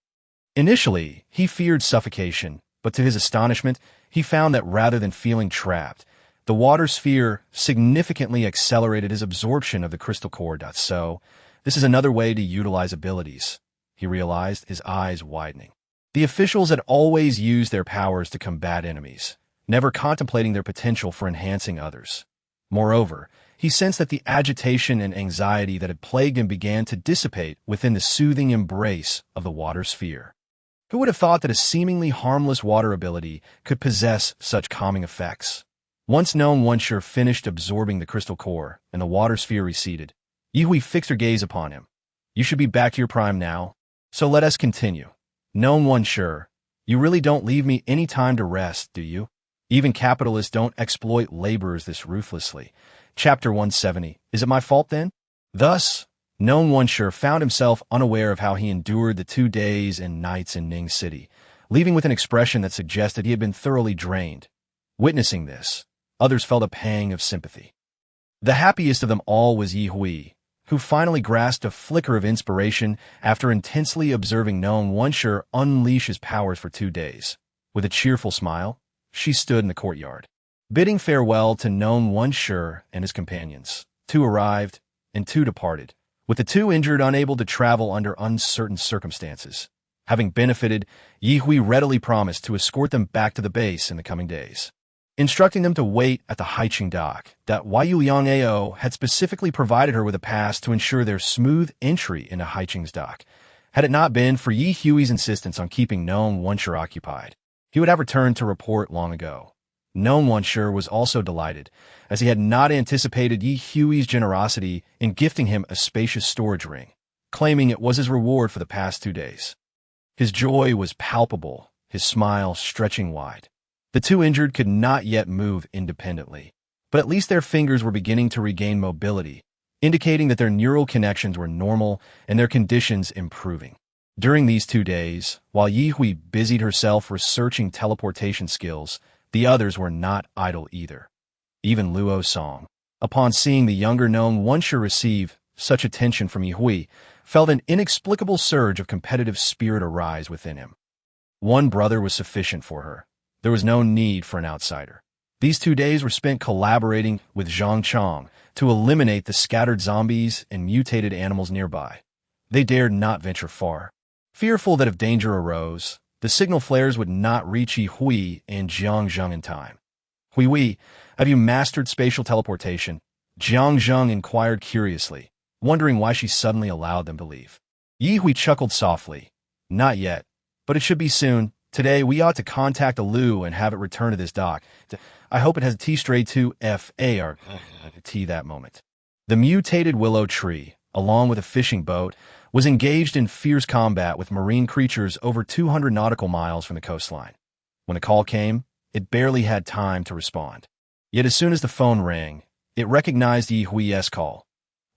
Initially, he feared suffocation, but to his astonishment, he found that rather than feeling trapped, the water sphere significantly accelerated his absorption of the crystal core. So, this is another way to utilize abilities, he realized, his eyes widening. The officials had always used their powers to combat enemies, never contemplating their potential for enhancing others. Moreover, he sensed that the agitation and anxiety that had plagued him began to dissipate within the soothing embrace of the water sphere. Who would have thought that a seemingly harmless water ability could possess such calming effects? Once Known one sure finished absorbing the crystal core and the water sphere receded, Yihui fixed her gaze upon him. "You should be back to your prime now, so let us continue. Known one sure, you really don't leave me any time to rest, do you?" Even capitalists don't exploit laborers this ruthlessly. Chapter 170. Is it my fault then? Thus, Nong Wonshur found himself unaware of how he endured the 2 days and nights in Ning City, leaving with an expression that suggested he had been thoroughly drained. Witnessing this, others felt a pang of sympathy. The happiest of them all was Ye Hui, who finally grasped a flicker of inspiration after intensely observing Nong Wonshur unleash his powers for 2 days. With a cheerful smile, she stood in the courtyard, bidding farewell to Nong Wonshur and his companions. 2 arrived, and 2 departed, with the 2 injured unable to travel under uncertain circumstances. Having benefited, Ye Hui readily promised to escort them back to the base in the coming days, instructing them to wait at the Haiqing dock that Yuyang had specifically provided her with a pass to ensure their smooth entry into Haiqing's dock. Had it not been for Ye Hui's insistence on keeping Nong Wonshur occupied, he would have returned to report long ago. Nong Wonshur was also delighted, as he had not anticipated Ye Hui's generosity in gifting him a spacious storage ring, claiming it was his reward for the past 2 days. His joy was palpable, his smile stretching wide. The 2 injured could not yet move independently, but at least their fingers were beginning to regain mobility, indicating that their neural connections were normal and their conditions improving. During these 2 days, while Ye Hui busied herself researching teleportation skills, the others were not idle either. Even Luo Song, upon seeing the younger Nong Wonshur receive such attention from Ye Hui, felt an inexplicable surge of competitive spirit arise within him. One brother was sufficient for her. There was no need for an outsider. These 2 days were spent collaborating with Zhang Chong to eliminate the scattered zombies and mutated animals nearby. They dared not venture far, fearful that if danger arose, the signal flares would not reach Ye Hui and Jiang Zheng in time. Hui, have you mastered spatial teleportation? Jiang Zheng inquired curiously, wondering why she suddenly allowed them to leave. Ye Hui chuckled softly. Not yet, but it should be soon. Today, we ought to contact a Lu and have it return to this dock. I hope it has a T-stray 2FAR T that moment. The mutated willow tree, along with a fishing boat, was engaged in fierce combat with marine creatures over 200 nautical miles from the coastline. When the call came, it barely had time to respond. Yet as soon as the phone rang, it recognized Ye Hui's call.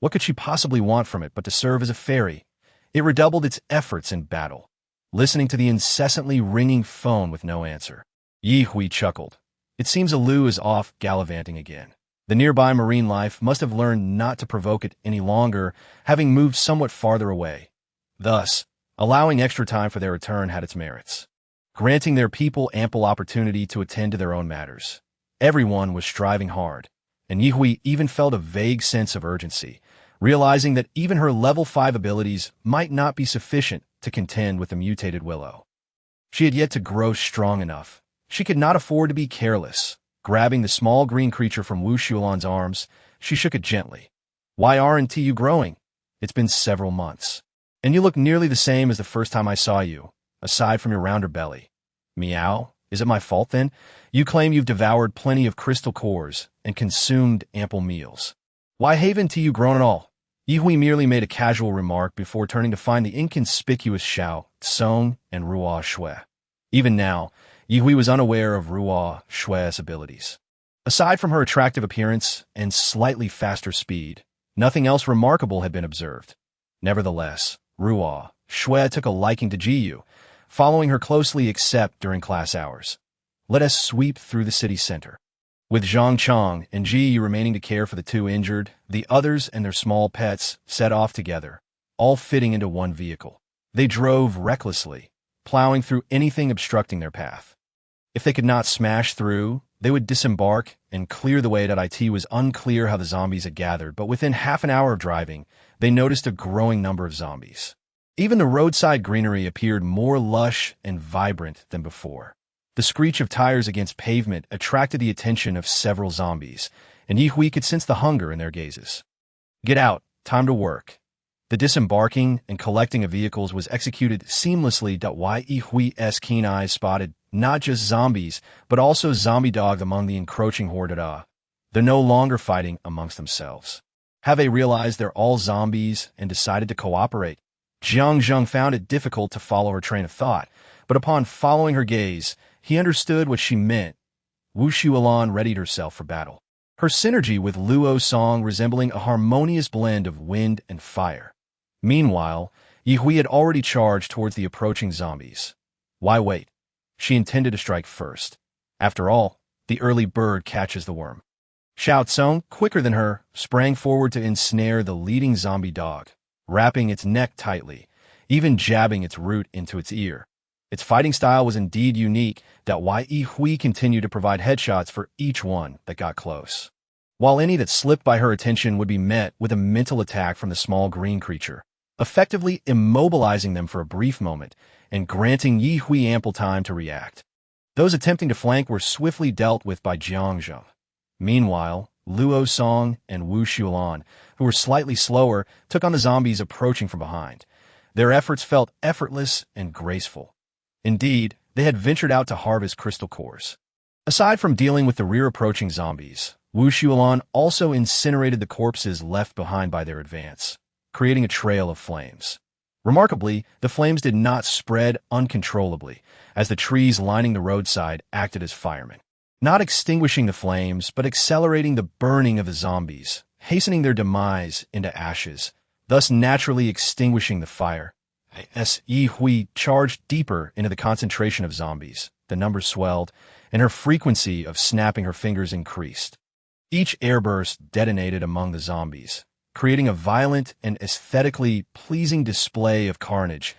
What could she possibly want from it but to serve as a ferry? It redoubled its efforts in battle, listening to the incessantly ringing phone with no answer. Ye Hui chuckled. It seems a Lu is off gallivanting again. The nearby marine life must have learned not to provoke it any longer, having moved somewhat farther away. Thus, allowing extra time for their return had its merits, granting their people ample opportunity to attend to their own matters. Everyone was striving hard, and Ye Hui even felt a vague sense of urgency, realizing that even her level 5 abilities might not be sufficient to contend with the mutated willow. She had yet to grow strong enough. She could not afford to be careless. Grabbing the small green creature from Wu Shulan's arms, she shook it gently. Why aren't you growing? It's been several months, and you look nearly the same as the first time I saw you, aside from your rounder belly. Meow? Is it my fault then? You claim you've devoured plenty of crystal cores and consumed ample meals. Why haven't you grown at all? Ye Hui merely made a casual remark before turning to find the inconspicuous Xiao, Song, and Ruo Shui. Even now, Ye Hui was unaware of Ruo Shui's abilities. Aside from her attractive appearance and slightly faster speed, nothing else remarkable had been observed. Nevertheless, Ruo Shui took a liking to Jiyu, following her closely except during class hours. Let us sweep through the city center. With Zhang Chong and Jiyu remaining to care for the 2 injured, the others and their small pets set off together, all fitting into one vehicle. They drove recklessly, plowing through anything obstructing their path. If they could not smash through, they would disembark and clear the way. It was unclear how the zombies had gathered, but within half an hour of driving, they noticed a growing number of zombies. Even the roadside greenery appeared more lush and vibrant than before. The screech of tires against pavement attracted the attention of several zombies, and Ye Hui could sense the hunger in their gazes. Get out, time to work. The disembarking and collecting of vehicles was executed seamlessly. Ye Hui's keen eyes spotted not just zombies, but also zombie dogs among the encroaching horde. They're no longer fighting amongst themselves. Have they realized they're all zombies and decided to cooperate? Jiang Zheng found it difficult to follow her train of thought, but upon following her gaze, he understood what she meant. Wu Shualan readied herself for battle, her synergy with Luo's song resembling a harmonious blend of wind and fire. Meanwhile, Ye Hui had already charged towards the approaching zombies. Why wait? She intended to strike first. After all, the early bird catches the worm. Xiao Tsong, quicker than her, sprang forward to ensnare the leading zombie dog, wrapping its neck tightly, even jabbing its root into its ear. Its fighting style was indeed unique, that Ye Hui continued to provide headshots for each one that got close, while any that slipped by her attention would be met with a mental attack from the small green creature, effectively immobilizing them for a brief moment and granting Ye Hui ample time to react. Those attempting to flank were swiftly dealt with by Jiang Zheng. Meanwhile, Luo Song and Wu Shualan, who were slightly slower, took on the zombies approaching from behind. Their efforts felt effortless and graceful. Indeed, they had ventured out to harvest crystal cores. Aside from dealing with the rear-approaching zombies, Wu Shualan also incinerated the corpses left behind by their advance, creating a trail of flames. Remarkably, the flames did not spread uncontrollably, as the trees lining the roadside acted as firemen, not extinguishing the flames, but accelerating the burning of the zombies, hastening their demise into ashes, thus naturally extinguishing the fire. As Ye Hui charged deeper into the concentration of zombies, the numbers swelled, and her frequency of snapping her fingers increased. Each airburst detonated among the zombies, creating a violent and aesthetically pleasing display of carnage.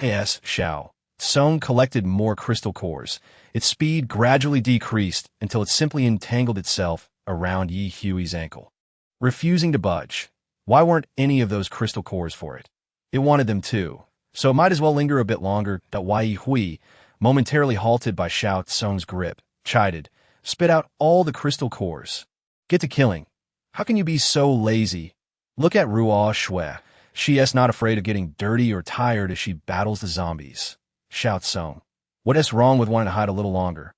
As Xiao Tsong collected more crystal cores, its speed gradually decreased until it simply entangled itself around Ye Hui's ankle, refusing to budge. Why weren't any of those crystal cores for it? It wanted them too, so it might as well linger a bit longer. That Ye Hui, momentarily halted by Xiao Tsong's grip, chided, "Spit out all the crystal cores. Get to killing. How can you be so lazy? Look at Ruo Shui. She is not afraid of getting dirty or tired as she battles the zombies." Xiao Tsong, what is wrong with wanting to hide a little longer?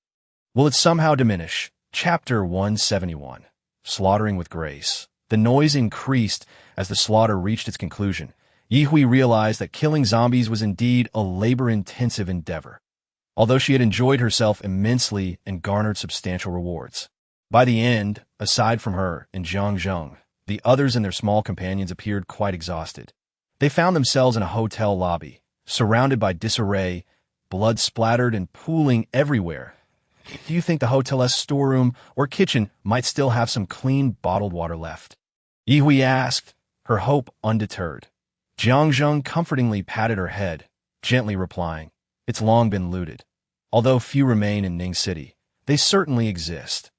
Will it somehow diminish? Chapter 171. Slaughtering with Grace. The noise increased as the slaughter reached its conclusion. Ye Hui realized that killing zombies was indeed a labor-intensive endeavor, although she had enjoyed herself immensely and garnered substantial rewards. By the end, aside from her and Jiang Zheng, the others and their small companions appeared quite exhausted. They found themselves in a hotel lobby, surrounded by disarray, blood splattered and pooling everywhere. Do you think the hotel's storeroom or kitchen might still have some clean bottled water left? Ye Hui asked, her hope undeterred. Jiang Zheng comfortingly patted her head, gently replying, "It's long been looted. Although few remain in Ning City, they certainly exist."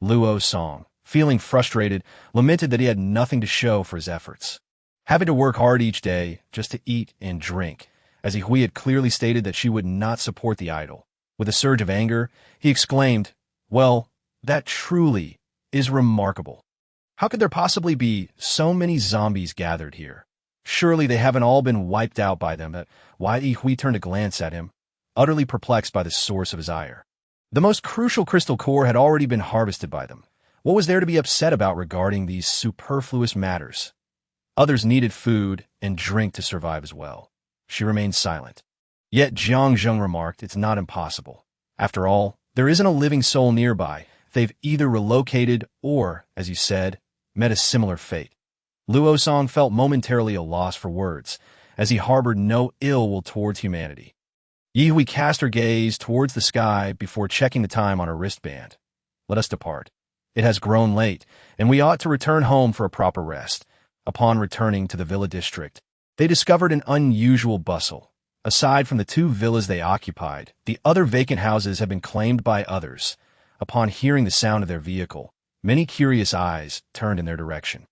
Luo Song, feeling frustrated, lamented that he had nothing to show for his efforts, having to work hard each day just to eat and drink, as Ye Hui had clearly stated that she would not support the idol. With a surge of anger, he exclaimed, "Well, that truly is remarkable. How could there possibly be so many zombies gathered here? Surely they haven't all been wiped out by them." Ye Hui turned a glance at him, utterly perplexed by the source of his ire. The most crucial crystal core had already been harvested by them. What was there to be upset about regarding these superfluous matters? Others needed food and drink to survive as well. She remained silent. Yet Jiang Zheng remarked, "It's not impossible. After all, there isn't a living soul nearby. They've either relocated or, as you said, met a similar fate." Luo Song felt momentarily a loss for words, as he harbored no ill will towards humanity. Ye Hui cast her gaze towards the sky before checking the time on her wristband. "Let us depart. It has grown late, and we ought to return home for a proper rest." Upon returning to the villa district, they discovered an unusual bustle. Aside from the 2 villas they occupied, the other vacant houses had been claimed by others. Upon hearing the sound of their vehicle, many curious eyes turned in their direction.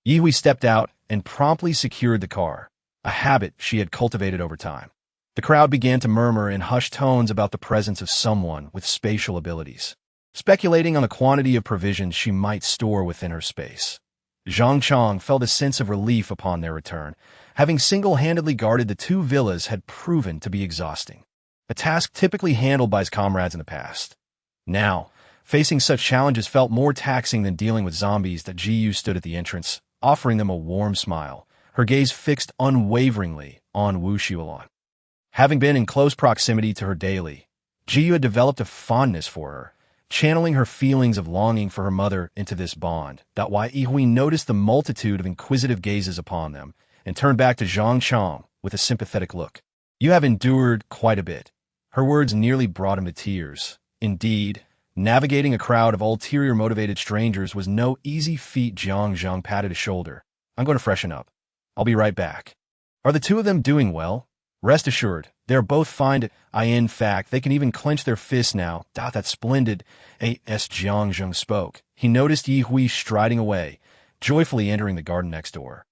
Ye Hui stepped out and promptly secured the car, a habit she had cultivated over time. The crowd began to murmur in hushed tones about the presence of someone with spatial abilities, speculating on the quantity of provisions she might store within her space. Zhang Chong felt a sense of relief upon their return. Having single-handedly guarded the 2 villas had proven to be exhausting, a task typically handled by his comrades in the past. Now, facing such challenges felt more taxing than dealing with zombies. That Jiyu stood at the entrance, offering them a warm smile, her gaze fixed unwaveringly on Wu Shualan. Having been in close proximity to her daily, Jiyu had developed a fondness for her, channeling her feelings of longing for her mother into this bond.Ye noticed the multitude of inquisitive gazes upon them and turned back to Zhang Chang with a sympathetic look. You have endured quite a bit. Her words nearly brought him to tears. Indeed, navigating a crowd of ulterior-motivated strangers was no easy feat. Jiang Zhang patted his shoulder. I'm going to freshen up. I'll be right back. Are the two of them doing well? Rest assured, they are both fine. In fact, they can even clench their fists now. That's splendid. As Jiang Zhang spoke, he noticed Yi Hui striding away, joyfully entering the garden next door,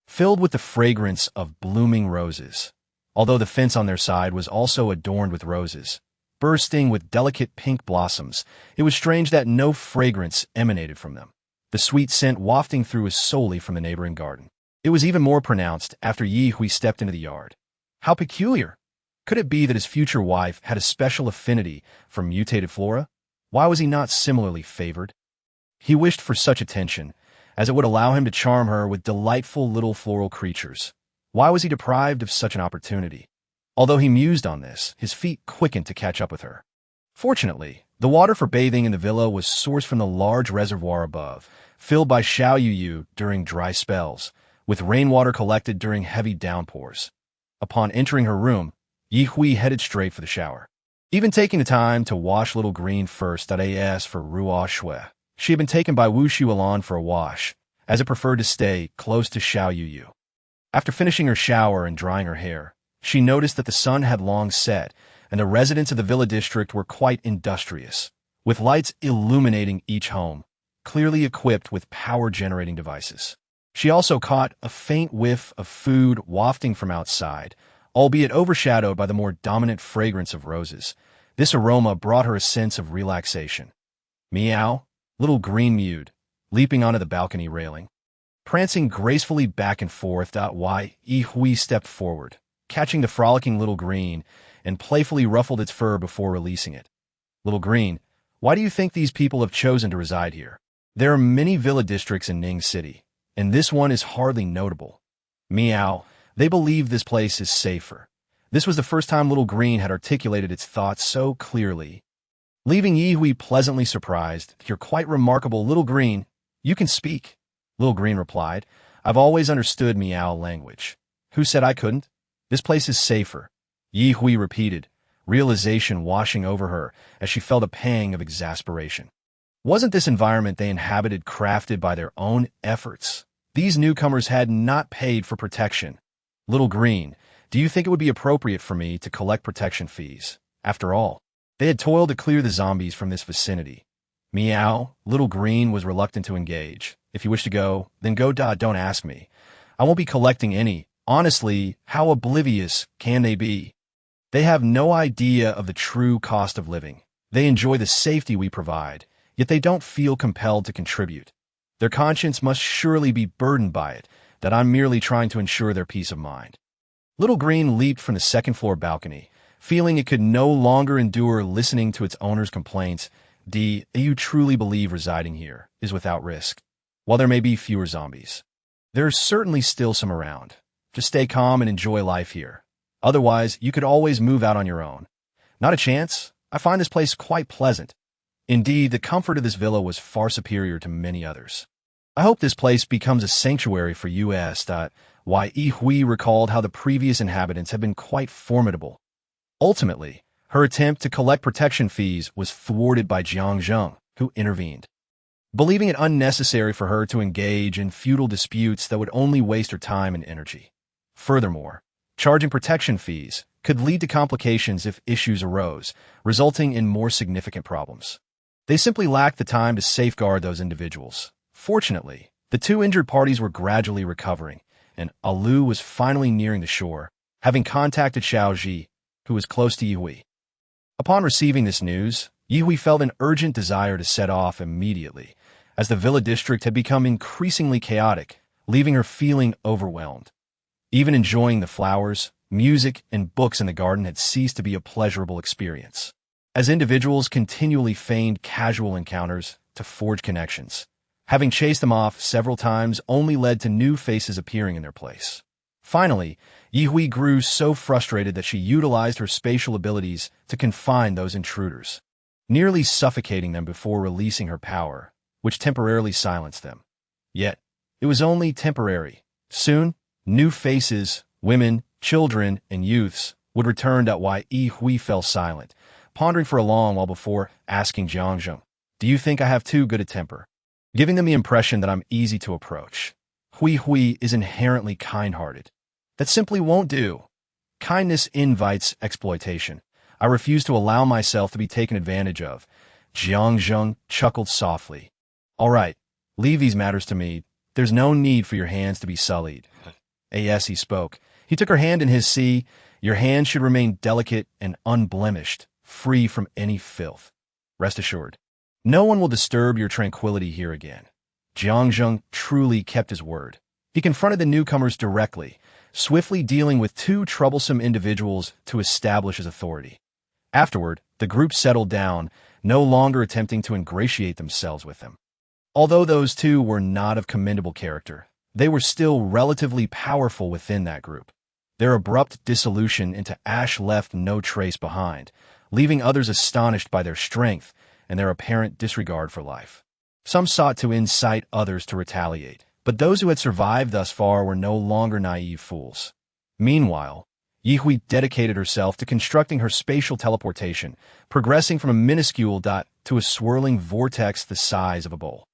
filled with the fragrance of blooming roses. Although the fence on their side was also adorned with roses, bursting with delicate pink blossoms, it was strange that no fragrance emanated from them. The sweet scent wafting through was solely from the neighboring garden. It was even more pronounced after Yi Hui stepped into the yard. How peculiar! Could it be that his future wife had a special affinity for mutated flora? Why was he not similarly favored? He wished for such attention, as it would allow him to charm her with delightful little floral creatures. Why was he deprived of such an opportunity? Although he mused on this, his feet quickened to catch up with her. Fortunately, the water for bathing in the villa was sourced from the large reservoir above, filled by Xiaoyu during dry spells, with rainwater collected during heavy downpours. Upon entering her room, Yi Hui headed straight for the shower. Even taking the time to wash Little Green first.As for Ruo Shui, she had been taken by Wu Shualan for a wash, as it preferred to stay close to Xiaoyu. After finishing her shower and drying her hair, she noticed that the sun had long set, and the residents of the villa district were quite industrious, with lights illuminating each home, clearly equipped with power-generating devices. She also caught a faint whiff of food wafting from outside, albeit overshadowed by the more dominant fragrance of roses. This aroma brought her a sense of relaxation. Meow, Little Green mewed, leaping onto the balcony railing. Prancing gracefully back and forth. Yi Hui stepped forward, catching the frolicking Little Green, and playfully ruffled its fur before releasing it. Little Green, why do you think these people have chosen to reside here? There are many villa districts in Ning City, and this one is hardly notable. Meow, they believe this place is safer. This was the first time Little Green had articulated its thoughts so clearly, leaving Yi Hui pleasantly surprised. You're quite remarkable, Little Green. You can speak. Little Green replied, I've always understood meow language. Who said I couldn't? This place is safer. Yi Hui repeated, realization washing over her as she felt a pang of exasperation. Wasn't this environment they inhabited crafted by their own efforts? These newcomers had not paid for protection. Little Green, do you think it would be appropriate for me to collect protection fees? After all, they had toiled to clear the zombies from this vicinity. Meow, Little Green was reluctant to engage. If you wish to go, then go. Don't ask me. I won't be collecting any. Honestly, how oblivious can they be? They have no idea of the true cost of living. They enjoy the safety we provide, yet they don't feel compelled to contribute. Their conscience must surely be burdened by it, that I'm merely trying to ensure their peace of mind. Little Green leaped from the second-floor balcony, feeling it could no longer endure listening to its owner's complaints. Do you truly believe residing here is without risk? While there may be fewer zombies, there are certainly still some around. Just stay calm and enjoy life here. Otherwise, you could always move out on your own. Not a chance. I find this place quite pleasant. Indeed, the comfort of this villa was far superior to many others. I hope this place becomes a sanctuary for us. Yi Hui recalled how the previous inhabitants had been quite formidable. Ultimately, her attempt to collect protection fees was thwarted by Jiang Zhang, who intervened, believing it unnecessary for her to engage in futile disputes that would only waste her time and energy. Furthermore, charging protection fees could lead to complications if issues arose, resulting in more significant problems. They simply lacked the time to safeguard those individuals. Fortunately, the two injured parties were gradually recovering, and Alu was finally nearing the shore, having contacted Xiaoji, who was close to Yi Hui. Upon receiving this news, Yi Hui felt an urgent desire to set off immediately, as the villa district had become increasingly chaotic, leaving her feeling overwhelmed. Even enjoying the flowers, music, and books in the garden had ceased to be a pleasurable experience, as individuals continually feigned casual encounters to forge connections. Having chased them off several times only led to new faces appearing in their place. Finally, Yi Hui grew so frustrated that she utilized her spatial abilities to confine those intruders. nearly suffocating them before releasing her power, which temporarily silenced them. Yet, it was only temporary. Soon, new faces, women, children, and youths would return. Ye Hui fell silent, pondering for a long while before asking Jiangzheng, "Do you think I have too good a temper?" Giving them the impression that I'm easy to approach. Hui is inherently kind-hearted. That simply won't do. Kindness invites exploitation. I refuse to allow myself to be taken advantage of. Jiangzheng chuckled softly. All right, leave these matters to me. There's no need for your hands to be sullied. Yes, he spoke. He took her hand in his. See, your hands should remain delicate and unblemished, free from any filth. Rest assured, no one will disturb your tranquility here again. Jiangzheng truly kept his word. He confronted the newcomers directly, swiftly dealing with two troublesome individuals to establish his authority. Afterward, the group settled down, no longer attempting to ingratiate themselves with him. Although those two were not of commendable character, they were still relatively powerful within that group. Their abrupt dissolution into ash left no trace behind, leaving others astonished by their strength and their apparent disregard for life. Some sought to incite others to retaliate, but those who had survived thus far were no longer naive fools. Meanwhile, Ye Hui dedicated herself to constructing her spatial teleportation, progressing from a minuscule dot to a swirling vortex the size of a bowl.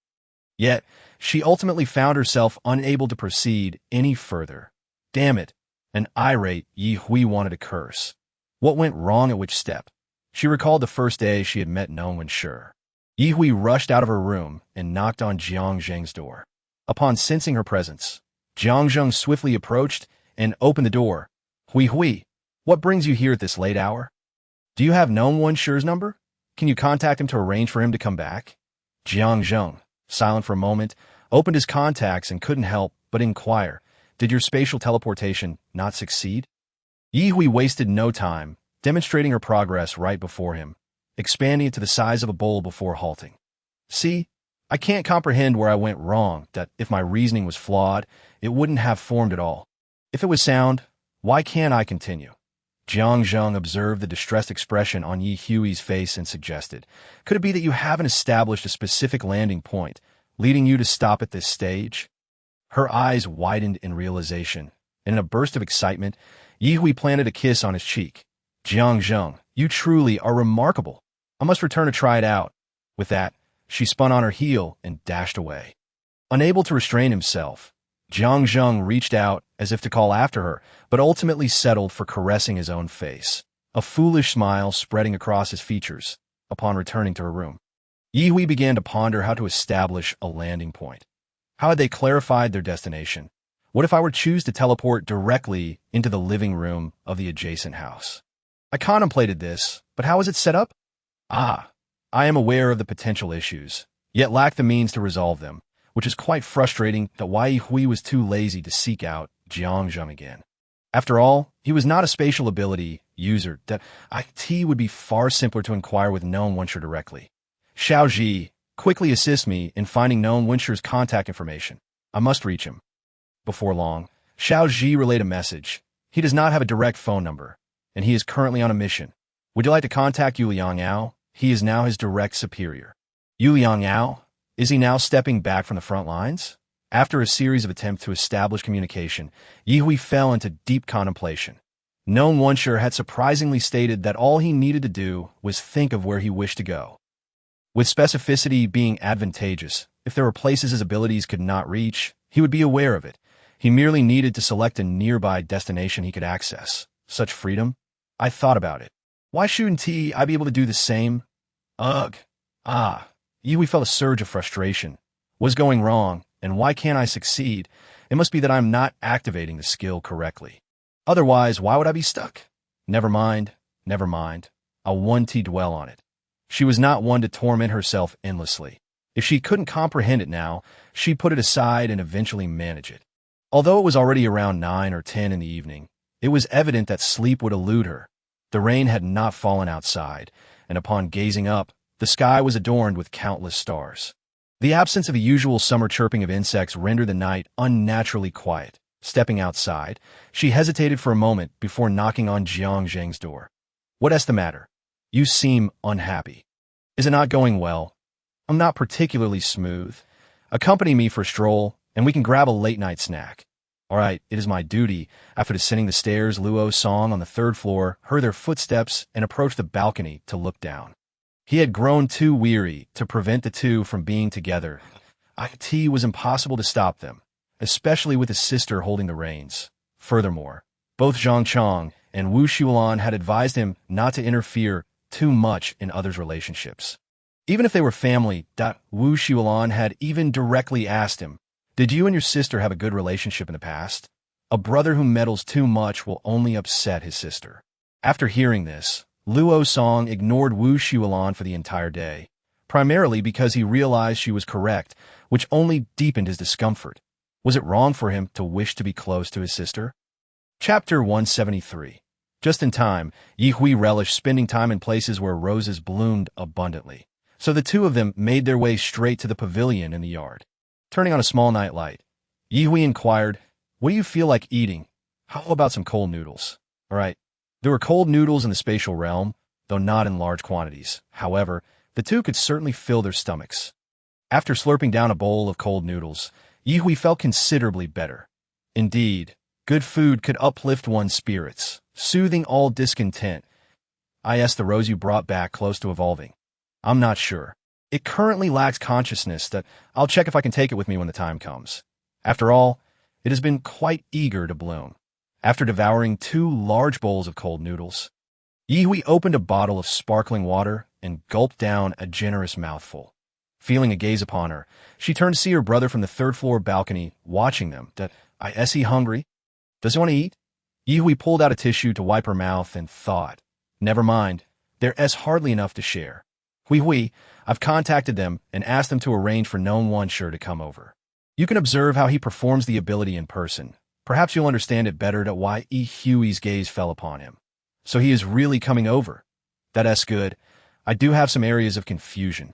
Yet, she ultimately found herself unable to proceed any further. Damn it! An irate Ye Hui wanted to curse. What went wrong at which step? She recalled the first day she had met No One Sure. Ye Hui rushed out of her room and knocked on Jiangzheng's door. Upon sensing her presence, Jiangzheng swiftly approached and opened the door. Hui, what brings you here at this late hour? Do you have No One Sure's number? Can you contact him to arrange for him to come back? Jiangzheng, silent for a moment, opened his contacts and couldn't help but inquire, did your spatial teleportation not succeed? Ye Hui wasted no time, demonstrating her progress right before him, expanding it to the size of a bowl before halting. See, I can't comprehend where I went wrong, that if my reasoning was flawed, it wouldn't have formed at all. If it was sound, why can't I continue? Jiangzheng observed the distressed expression on Ye Hui's face and suggested, could it be that you haven't established a specific landing point, leading you to stop at this stage? Her eyes widened in realization, and in a burst of excitement, Ye Hui planted a kiss on his cheek. Jiangzheng, you truly are remarkable. I must return to try it out. With that, she spun on her heel and dashed away. Unable to restrain himself, Jiangzheng reached out as if to call after her, but ultimately settled for caressing his own face, a foolish smile spreading across his features upon returning to her room. Ye Hui began to ponder how to establish a landing point. How had they clarified their destination? What if I were to choose to teleport directly into the living room of the adjacent house? I contemplated this, but how is it set up? I am aware of the potential issues, yet lack the means to resolve them, which is quite frustrating that Ye Hui was too lazy to seek out Jiangzheng again. After all, he was not a spatial ability user, that it would be far simpler to inquire with No One Sure directly. Xiaoji, quickly assist me in finding No One Sure's contact information. I must reach him. Before long, Xiaoji relayed a message. He does not have a direct phone number, and he is currently on a mission. Would you like to contact Yu Liangyao? He is now his direct superior. Yu Liangyao? Is he now stepping back from the front lines? After a series of attempts to establish communication, Ye Hui fell into deep contemplation. No One Sure had surprisingly stated that all he needed to do was think of where he wished to go. With specificity being advantageous, if there were places his abilities could not reach, he would be aware of it. He merely needed to select a nearby destination he could access. Such freedom? I thought about it. Why shouldn't I be able to do the same? Ugh. Ye Hui felt a surge of frustration. What's going wrong, and why can't I succeed? It must be that I'm not activating the skill correctly. Otherwise, why would I be stuck? Never mind. I won't dwell on it. She was not one to torment herself endlessly. If she couldn't comprehend it now, she'd put it aside and eventually manage it. Although it was already around 9 or 10 in the evening, it was evident that sleep would elude her. The rain had not fallen outside, and upon gazing up, the sky was adorned with countless stars. The absence of the usual summer chirping of insects rendered the night unnaturally quiet. Stepping outside, she hesitated for a moment before knocking on Jiangzheng's door. What's the matter? You seem unhappy. Is it not going well? I'm not particularly smooth. Accompany me for a stroll, and we can grab a late-night snack. All right, it is my duty. After descending the stairs, Luo Song on the third floor heard their footsteps and approached the balcony to look down. He had grown too weary to prevent the two from being together. It was impossible to stop them, especially with his sister holding the reins. Furthermore, both Zhang Chong and Wu Xulan had advised him not to interfere too much in others' relationships. Even if they were family, Wu Xulan had even directly asked him, "Did you and your sister have a good relationship in the past?" A brother who meddles too much will only upset his sister. After hearing this, Luo Song ignored Wu Xulan for the entire day, primarily because he realized she was correct, which only deepened his discomfort. Was it wrong for him to wish to be close to his sister? Chapter 173. Just in time, Yi Hui relished spending time in places where roses bloomed abundantly, so the two of them made their way straight to the pavilion in the yard. Turning on a small night light, Yi Hui inquired, "What do you feel like eating? How about some cold noodles?" All right. There were cold noodles in the spatial realm, though not in large quantities. However, the two could certainly fill their stomachs. After slurping down a bowl of cold noodles, Yi Hui felt considerably better. Indeed, good food could uplift one's spirits, soothing all discontent. The rose you brought back close to evolving. I'm not sure. It currently lacks consciousness. I'll check if I can take it with me when the time comes. After all, it has been quite eager to bloom. After devouring 2 large bowls of cold noodles, Yi Hui opened a bottle of sparkling water and gulped down a generous mouthful. Feeling a gaze upon her, she turned to see her brother from the third-floor balcony, watching them. Is he hungry? Does he want to eat? Yi Hui pulled out a tissue to wipe her mouth and thought, "Never mind, there's hardly enough to share. Hui, I've contacted them and asked them to arrange for known one sure to come over. You can observe how he performs the ability in person. Perhaps you'll understand it better why Yi Hui's gaze fell upon him. So he is really coming over. That's good. I do have some areas of confusion.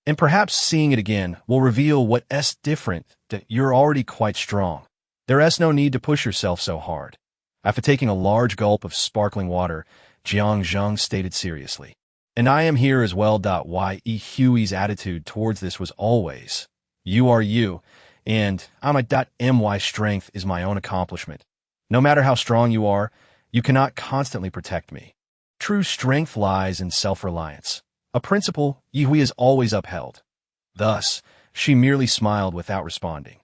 And perhaps seeing it again will reveal what's different, that you're already quite strong. There's no need to push yourself so hard." After taking a large gulp of sparkling water, Jiang Zheng stated seriously, "And I am here as well. Yi Hui's attitude towards this was always, you are you, and my strength is my own accomplishment. No matter how strong you are, you cannot constantly protect me. True strength lies in self-reliance, a principle Yi Hui has always upheld." Thus, she merely smiled without responding.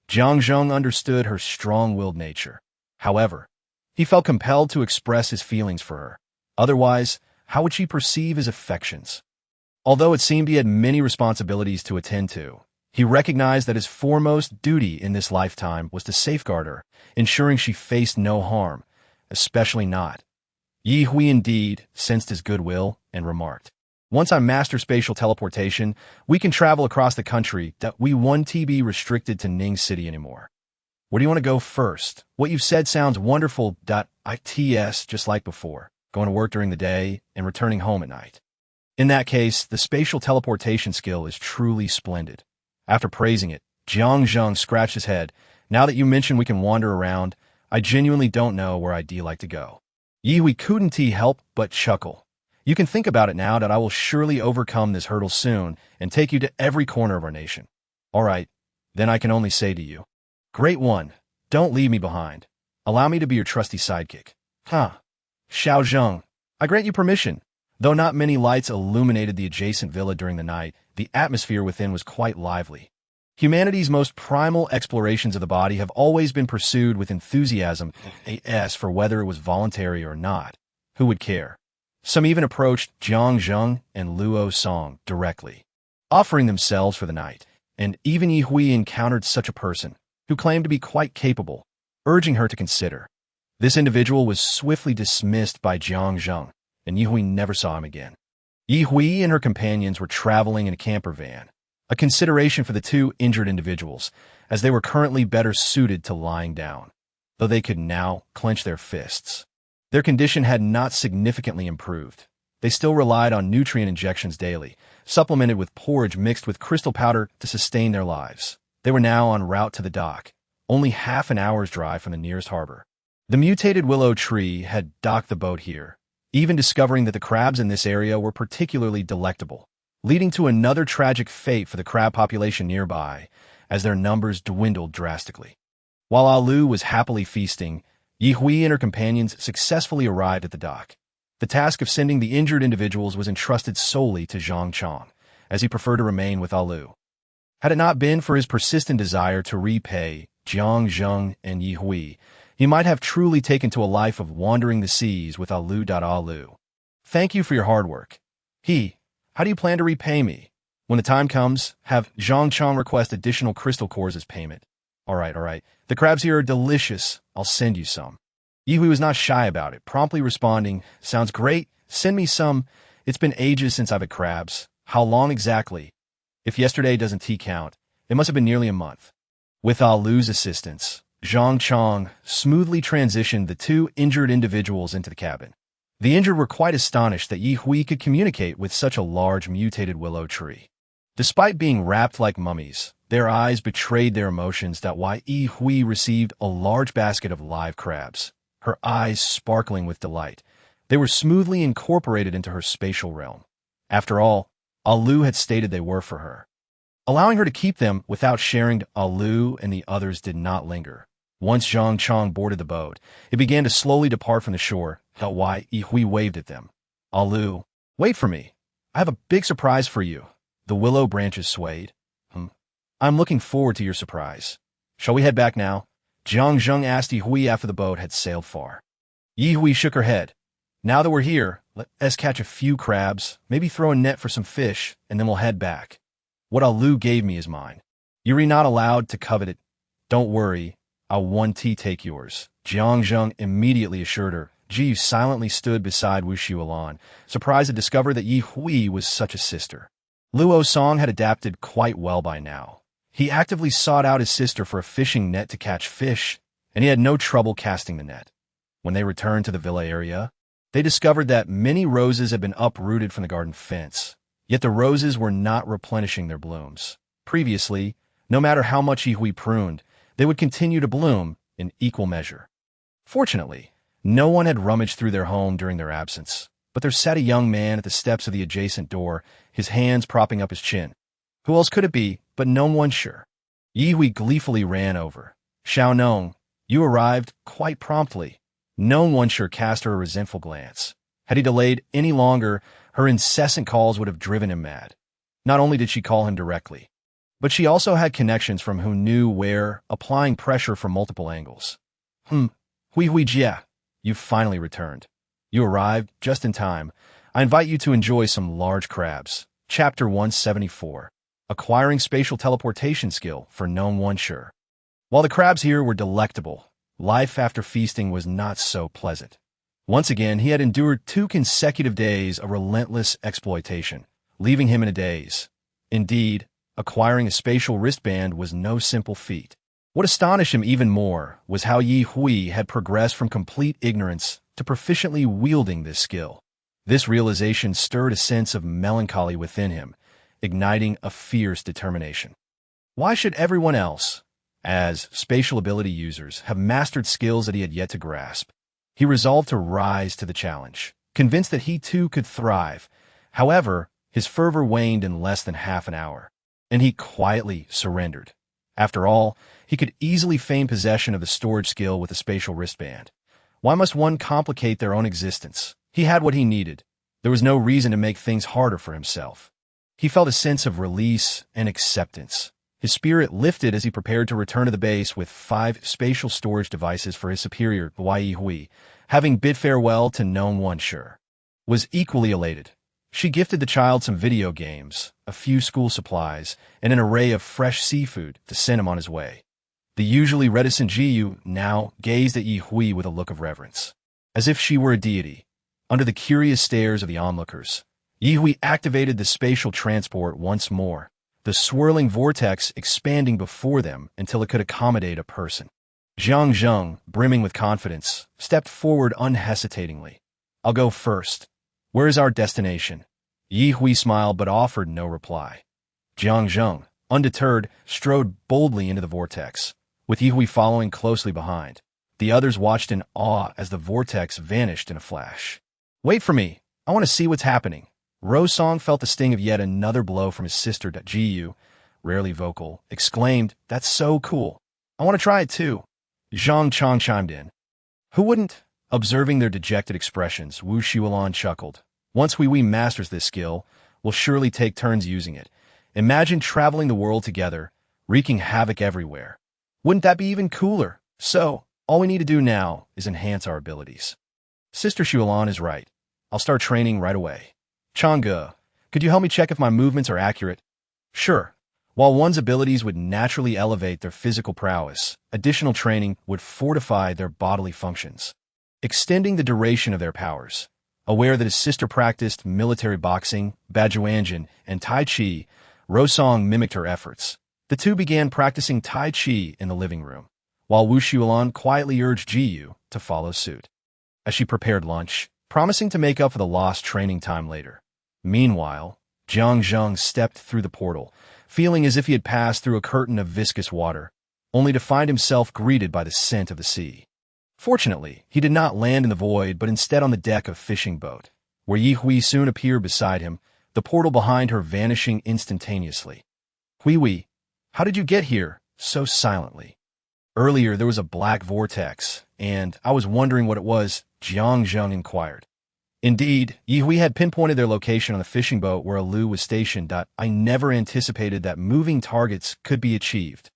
Jiang Zheng understood her strong-willed nature. However, he felt compelled to express his feelings for her. Otherwise, how would she perceive his affections? Although it seemed he had many responsibilities to attend to, he recognized that his foremost duty in this lifetime was to safeguard her, ensuring she faced no harm, especially not. Yi Hui indeed sensed his goodwill and remarked, "Once I master spatial teleportation, we can travel across the country. We won't be restricted to Ning City anymore. Where do you want to go first? What you've said sounds wonderful. It's just like before, going to work during the day and returning home at night. In that case, the spatial teleportation skill is truly splendid." After praising it, Jiang Zheng scratched his head. "Now that you mention we can wander around, I genuinely don't know where I'd like to go." Yi Hui couldn't help but chuckle. "You can think about it now. I will surely overcome this hurdle soon and take you to every corner of our nation. All right, then I can only say to you, great one, don't leave me behind. Allow me to be your trusty sidekick." Xiao Zheng, I grant you permission. Though not many lights illuminated the adjacent villa during the night, the atmosphere within was quite lively. Humanity's most primal explorations of the body have always been pursued with enthusiasm, for whether it was voluntary or not. Who would care? Some even approached Jiang Zheng and Luo Song directly, offering themselves for the night, and even Yi Hui encountered such a person, who claimed to be quite capable, urging her to consider. This individual was swiftly dismissed by Jiang Zheng, and Yi Hui never saw him again. Yi Hui and her companions were traveling in a camper van, a consideration for the 2 injured individuals, as they were currently better suited to lying down, though they could now clench their fists. Their condition had not significantly improved. They still relied on nutrient injections daily, supplemented with porridge mixed with crystal powder to sustain their lives. They were now en route to the dock, only half an hour's drive from the nearest harbor. The mutated willow tree had docked the boat here, even discovering that the crabs in this area were particularly delectable. leading to another tragic fate for the crab population nearby as their numbers dwindled drastically. While Alu was happily feasting, Ye Hui and her companions successfully arrived at the dock. The task of sending the injured individuals was entrusted solely to Zhang Chong, as he preferred to remain with Alu. Had it not been for his persistent desire to repay Jiang Zheng and Ye Hui, he might have truly taken to a life of wandering the seas with Alu. Thank you for your hard work. How do you plan to repay me? When the time comes, have Zhang Chong request additional crystal cores as payment. All right. The crabs here are delicious. I'll send you some. Ye Hui was not shy about it, promptly responding, sounds great. Send me some. It's been ages since I've had crabs. How long exactly? If yesterday doesn't count, it must have been nearly a month. With Alu's assistance, Zhang Chong smoothly transitioned the two injured individuals into the cabin. The injured were quite astonished that Ye Hui could communicate with such a large mutated willow tree. Despite being wrapped like mummies, their eyes betrayed their emotions that Ye Hui received a large basket of live crabs, her eyes sparkling with delight. They were smoothly incorporated into her spatial realm. After all, Alu had stated they were for her. Allowing her to keep them without sharing, Alu and the others did not linger. Once Zhang Chong boarded the boat, it began to slowly depart from the shore. Ye Hui waved at them. Alu, wait for me. I have a big surprise for you. The willow branches swayed. I'm looking forward to your surprise. Shall we head back now? Jiang Zheng asked Ye Hui after the boat had sailed far. Ye Hui shook her head. Now that we're here, let us catch a few crabs, maybe throw a net for some fish, and then we'll head back. What Alu gave me is mine. You're not allowed to covet it. Don't worry, I'll one tea take yours. Jiang Zheng immediately assured her. Ji silently stood beside Wu Xiulan, surprised to discover that Ye Hui was such a sister. Luo Song had adapted quite well by now. He actively sought out his sister for a fishing net to catch fish, and he had no trouble casting the net. When they returned to the villa area, they discovered that many roses had been uprooted from the garden fence, yet the roses were not replenishing their blooms. Previously, no matter how much Ye Hui pruned, they would continue to bloom in equal measure. Fortunately, no one had rummaged through their home during their absence, but there sat a young man at the steps of the adjacent door, his hands propping up his chin. Who else could it be, but no one sure? Ye Hui gleefully ran over. Xiao Nong, you arrived quite promptly. No one sure cast her a resentful glance. Had he delayed any longer, her incessant calls would have driven him mad. Not only did she call him directly, but she also had connections from who knew where, applying pressure from multiple angles. Hui Jia, you've finally returned. You arrived just in time. I invite you to enjoy some large crabs. Chapter 174. Acquiring Spatial Teleportation Skill for Known One Sure. While the crabs here were delectable, life after feasting was not so pleasant. Once again, he had endured 2 consecutive days of relentless exploitation, leaving him in a daze. Indeed, acquiring a spatial wristband was no simple feat. What astonished him even more was how Ye Hui had progressed from complete ignorance to proficiently wielding this skill. This realization stirred a sense of melancholy within him, igniting a fierce determination. Why should everyone else, as spatial ability users, have mastered skills that he had yet to grasp? He resolved to rise to the challenge, convinced that he too could thrive. However, his fervor waned in less than half an hour, and he quietly surrendered. After all, he could easily feign possession of the storage skill with a spatial wristband. Why must one complicate their own existence? He had what he needed. There was no reason to make things harder for himself. He felt a sense of release and acceptance. His spirit lifted as he prepared to return to the base with 5 spatial storage devices for his superior, Ye Hui, having bid farewell to Known One Sure. Was equally elated. She gifted the child some video games, a few school supplies, and an array of fresh seafood to send him on his way. The usually reticent Jiyu now gazed at Ye Hui with a look of reverence, as if she were a deity. Under the curious stares of the onlookers, Ye Hui activated the spatial transport once more, the swirling vortex expanding before them until it could accommodate a person. Zhang Zheng, brimming with confidence, stepped forward unhesitatingly. I'll go first. Where is our destination? Ye Hui smiled but offered no reply. Jiang Zheng, undeterred, strode boldly into the vortex, with Ye Hui following closely behind. The others watched in awe as the vortex vanished in a flash. Wait for me. I want to see what's happening. Rosong felt the sting of yet another blow from his sister.Ye, rarely vocal, exclaimed, "That's so cool. I want to try it too." Zhang Chong chimed in. "Who wouldn't?" Observing their dejected expressions, Wu Shiulan chuckled. "Once we masters this skill, we'll surely take turns using it. Imagine traveling the world together, wreaking havoc everywhere. Wouldn't that be even cooler? So, all we need to do now is enhance our abilities." Sister Shualan is right. I'll start training right away. Changge, could you help me check if my movements are accurate? Sure. While one's abilities would naturally elevate their physical prowess, additional training would fortify their bodily functions, extending the duration of their powers. Aware that his sister practiced military boxing, Bajuanjin, and Tai Chi, Rosong mimicked her efforts. The two began practicing Tai Chi in the living room, while Wu Shualan quietly urged Jiyu to follow suit. As she prepared lunch, promising to make up for the lost training time later. Meanwhile, Jiang Zheng stepped through the portal, feeling as if he had passed through a curtain of viscous water, only to find himself greeted by the scent of the sea. Fortunately, he did not land in the void, but instead on the deck of a fishing boat, where Yi Hui soon appeared beside him, the portal behind her vanishing instantaneously. "Hui, how did you get here so silently? Earlier there was a black vortex, and I was wondering what it was," Jiang Zheng inquired. Indeed, Yi Hui had pinpointed their location on the fishing boat where Lu was stationed. "I never anticipated that moving targets could be achieved.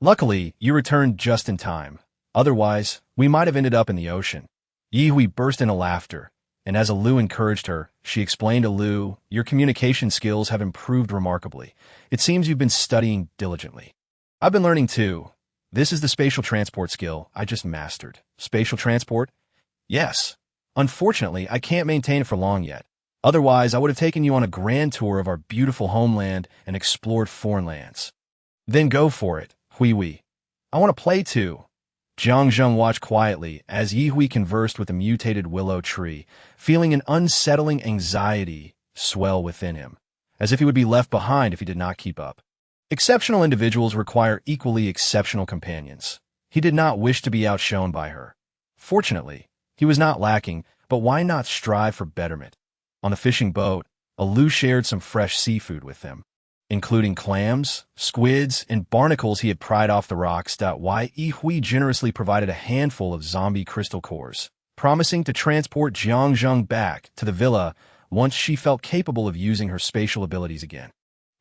Luckily, you returned just in time. Otherwise, we might have ended up in the ocean." Yi Hui burst into laughter, and as Lu encouraged her, she explained to Lu, "Your communication skills have improved remarkably. It seems you've been studying diligently." "I've been learning too. This is the spatial transport skill I just mastered." "Spatial transport?" "Yes. Unfortunately, I can't maintain it for long yet. Otherwise, I would have taken you on a grand tour of our beautiful homeland and explored foreign lands." "Then go for it, Hui. I want to play too." Jiang Zheng watched quietly as Yi Hui conversed with the mutated willow tree, feeling an unsettling anxiety swell within him, as if he would be left behind if he did not keep up. Exceptional individuals require equally exceptional companions. He did not wish to be outshone by her. Fortunately, he was not lacking, but why not strive for betterment? On the fishing boat, Lu shared some fresh seafood with them, including clams, squids, and barnacles he had pried off the rocks. Yi Hui generously provided a handful of zombie crystal cores, promising to transport Jiang Zheng back to the villa once she felt capable of using her spatial abilities again.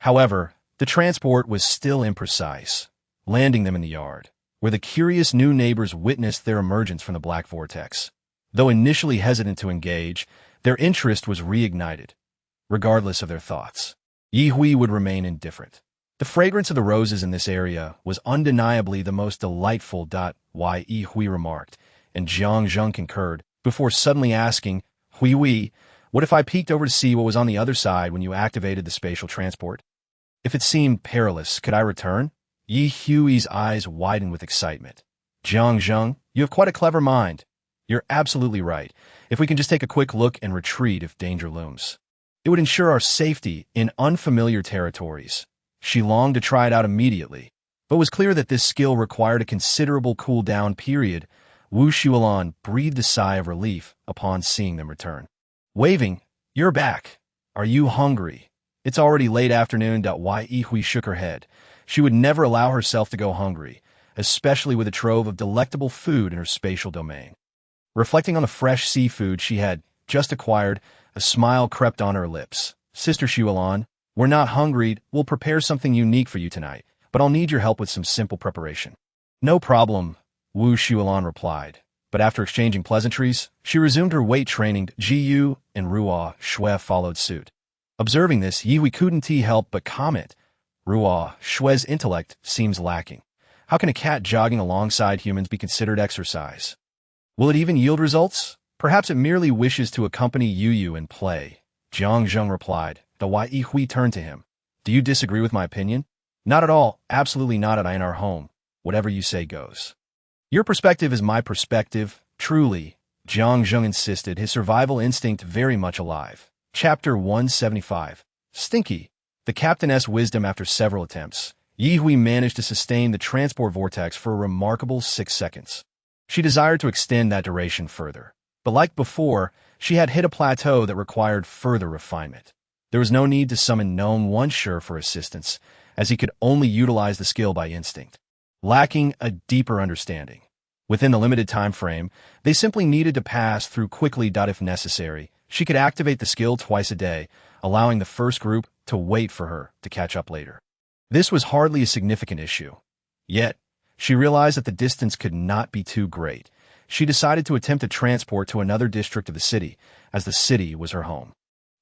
However, the transport was still imprecise, landing them in the yard, where the curious new neighbors witnessed their emergence from the black vortex. Though initially hesitant to engage, their interest was reignited. Regardless of their thoughts, Yi Hui would remain indifferent. The fragrance of the roses in this area was undeniably the most delightful. Yi Hui remarked, and Jiang Zheng concurred, before suddenly asking, "Hui, what if I peeked over to see what was on the other side when you activated the spatial transport? If it seemed perilous, could I return?" Yi Hui's eyes widened with excitement. "Jiang Zheng, you have quite a clever mind. You're absolutely right. If we can just take a quick look and retreat if danger looms. It would ensure our safety in unfamiliar territories." She longed to try it out immediately, but was clear that this skill required a considerable cool-down period. Wu Shualan breathed a sigh of relief upon seeing them return. Waving, "You're back. Are you hungry?" "It's already late afternoon." Yi Hui shook her head. She would never allow herself to go hungry, especially with a trove of delectable food in her spatial domain. Reflecting on the fresh seafood she had just acquired, a smile crept on her lips. "Sister Shualan, we're not hungry. We'll prepare something unique for you tonight, but I'll need your help with some simple preparation." "No problem," Wu Shualan replied. But after exchanging pleasantries, she resumed her weight training. Jiyu and Ruo Shui followed suit. Observing this, Yi Hui couldn't help but comment, "Ruo Shui's intellect seems lacking. How can a cat jogging alongside humans be considered exercise? Will it even yield results? Perhaps it merely wishes to accompany Yu in play." Jiang Zheng replied, though Yi Hui turned to him. "Do you disagree with my opinion?" "Not at all. Absolutely not. In our home. Whatever you say goes." "Your perspective is my perspective. Truly," Jiang Zheng insisted, his survival instinct very much alive. Chapter 175. Stinky. The captain's wisdom. After several attempts, Yi Hui managed to sustain the transport vortex for a remarkable 6 seconds. She desired to extend that duration further, but like before, she had hit a plateau that required further refinement. There was no need to summon Gnome One-Sure for assistance, as he could only utilize the skill by instinct, lacking a deeper understanding. Within the limited time frame, they simply needed to pass through quickly. If necessary, she could activate the skill twice a day, allowing the first group to wait for her to catch up later. This was hardly a significant issue. Yet, she realized that the distance could not be too great. She decided to attempt a transport to another district of the city, as the city was her home.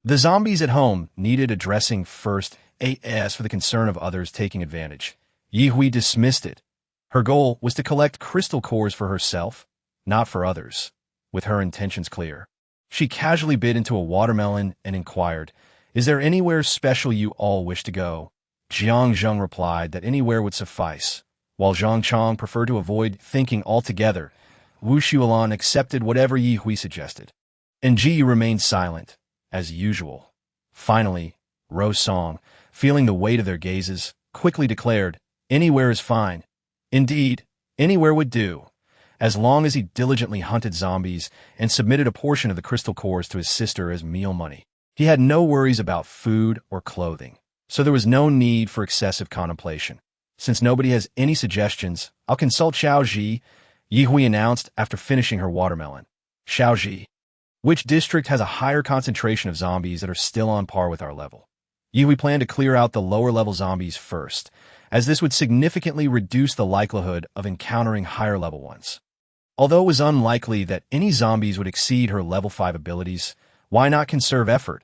The zombies at home needed addressing first, as for the concern of others taking advantage. Ye Hui dismissed it. Her goal was to collect crystal cores for herself, not for others. With her intentions clear, she casually bit into a watermelon and inquired, "Is there anywhere special you all wish to go?" Jiang Zheng replied that anywhere would suffice. While Zhang Chong preferred to avoid thinking altogether, Wu Xuelan accepted whatever Ye Hui suggested. And Ji remained silent, as usual. Finally, Rose Song, feeling the weight of their gazes, quickly declared, "Anywhere is fine." Indeed, anywhere would do, as long as he diligently hunted zombies and submitted a portion of the crystal cores to his sister as meal money. He had no worries about food or clothing, so there was no need for excessive contemplation. "Since nobody has any suggestions, I'll consult Xiaoji," Ye Hui announced after finishing her watermelon. "Xiaoji, which district has a higher concentration of zombies that are still on par with our level?" Ye Hui planned to clear out the lower-level zombies first, as this would significantly reduce the likelihood of encountering higher-level ones. Although it was unlikely that any zombies would exceed her level 5 abilities, why not conserve effort?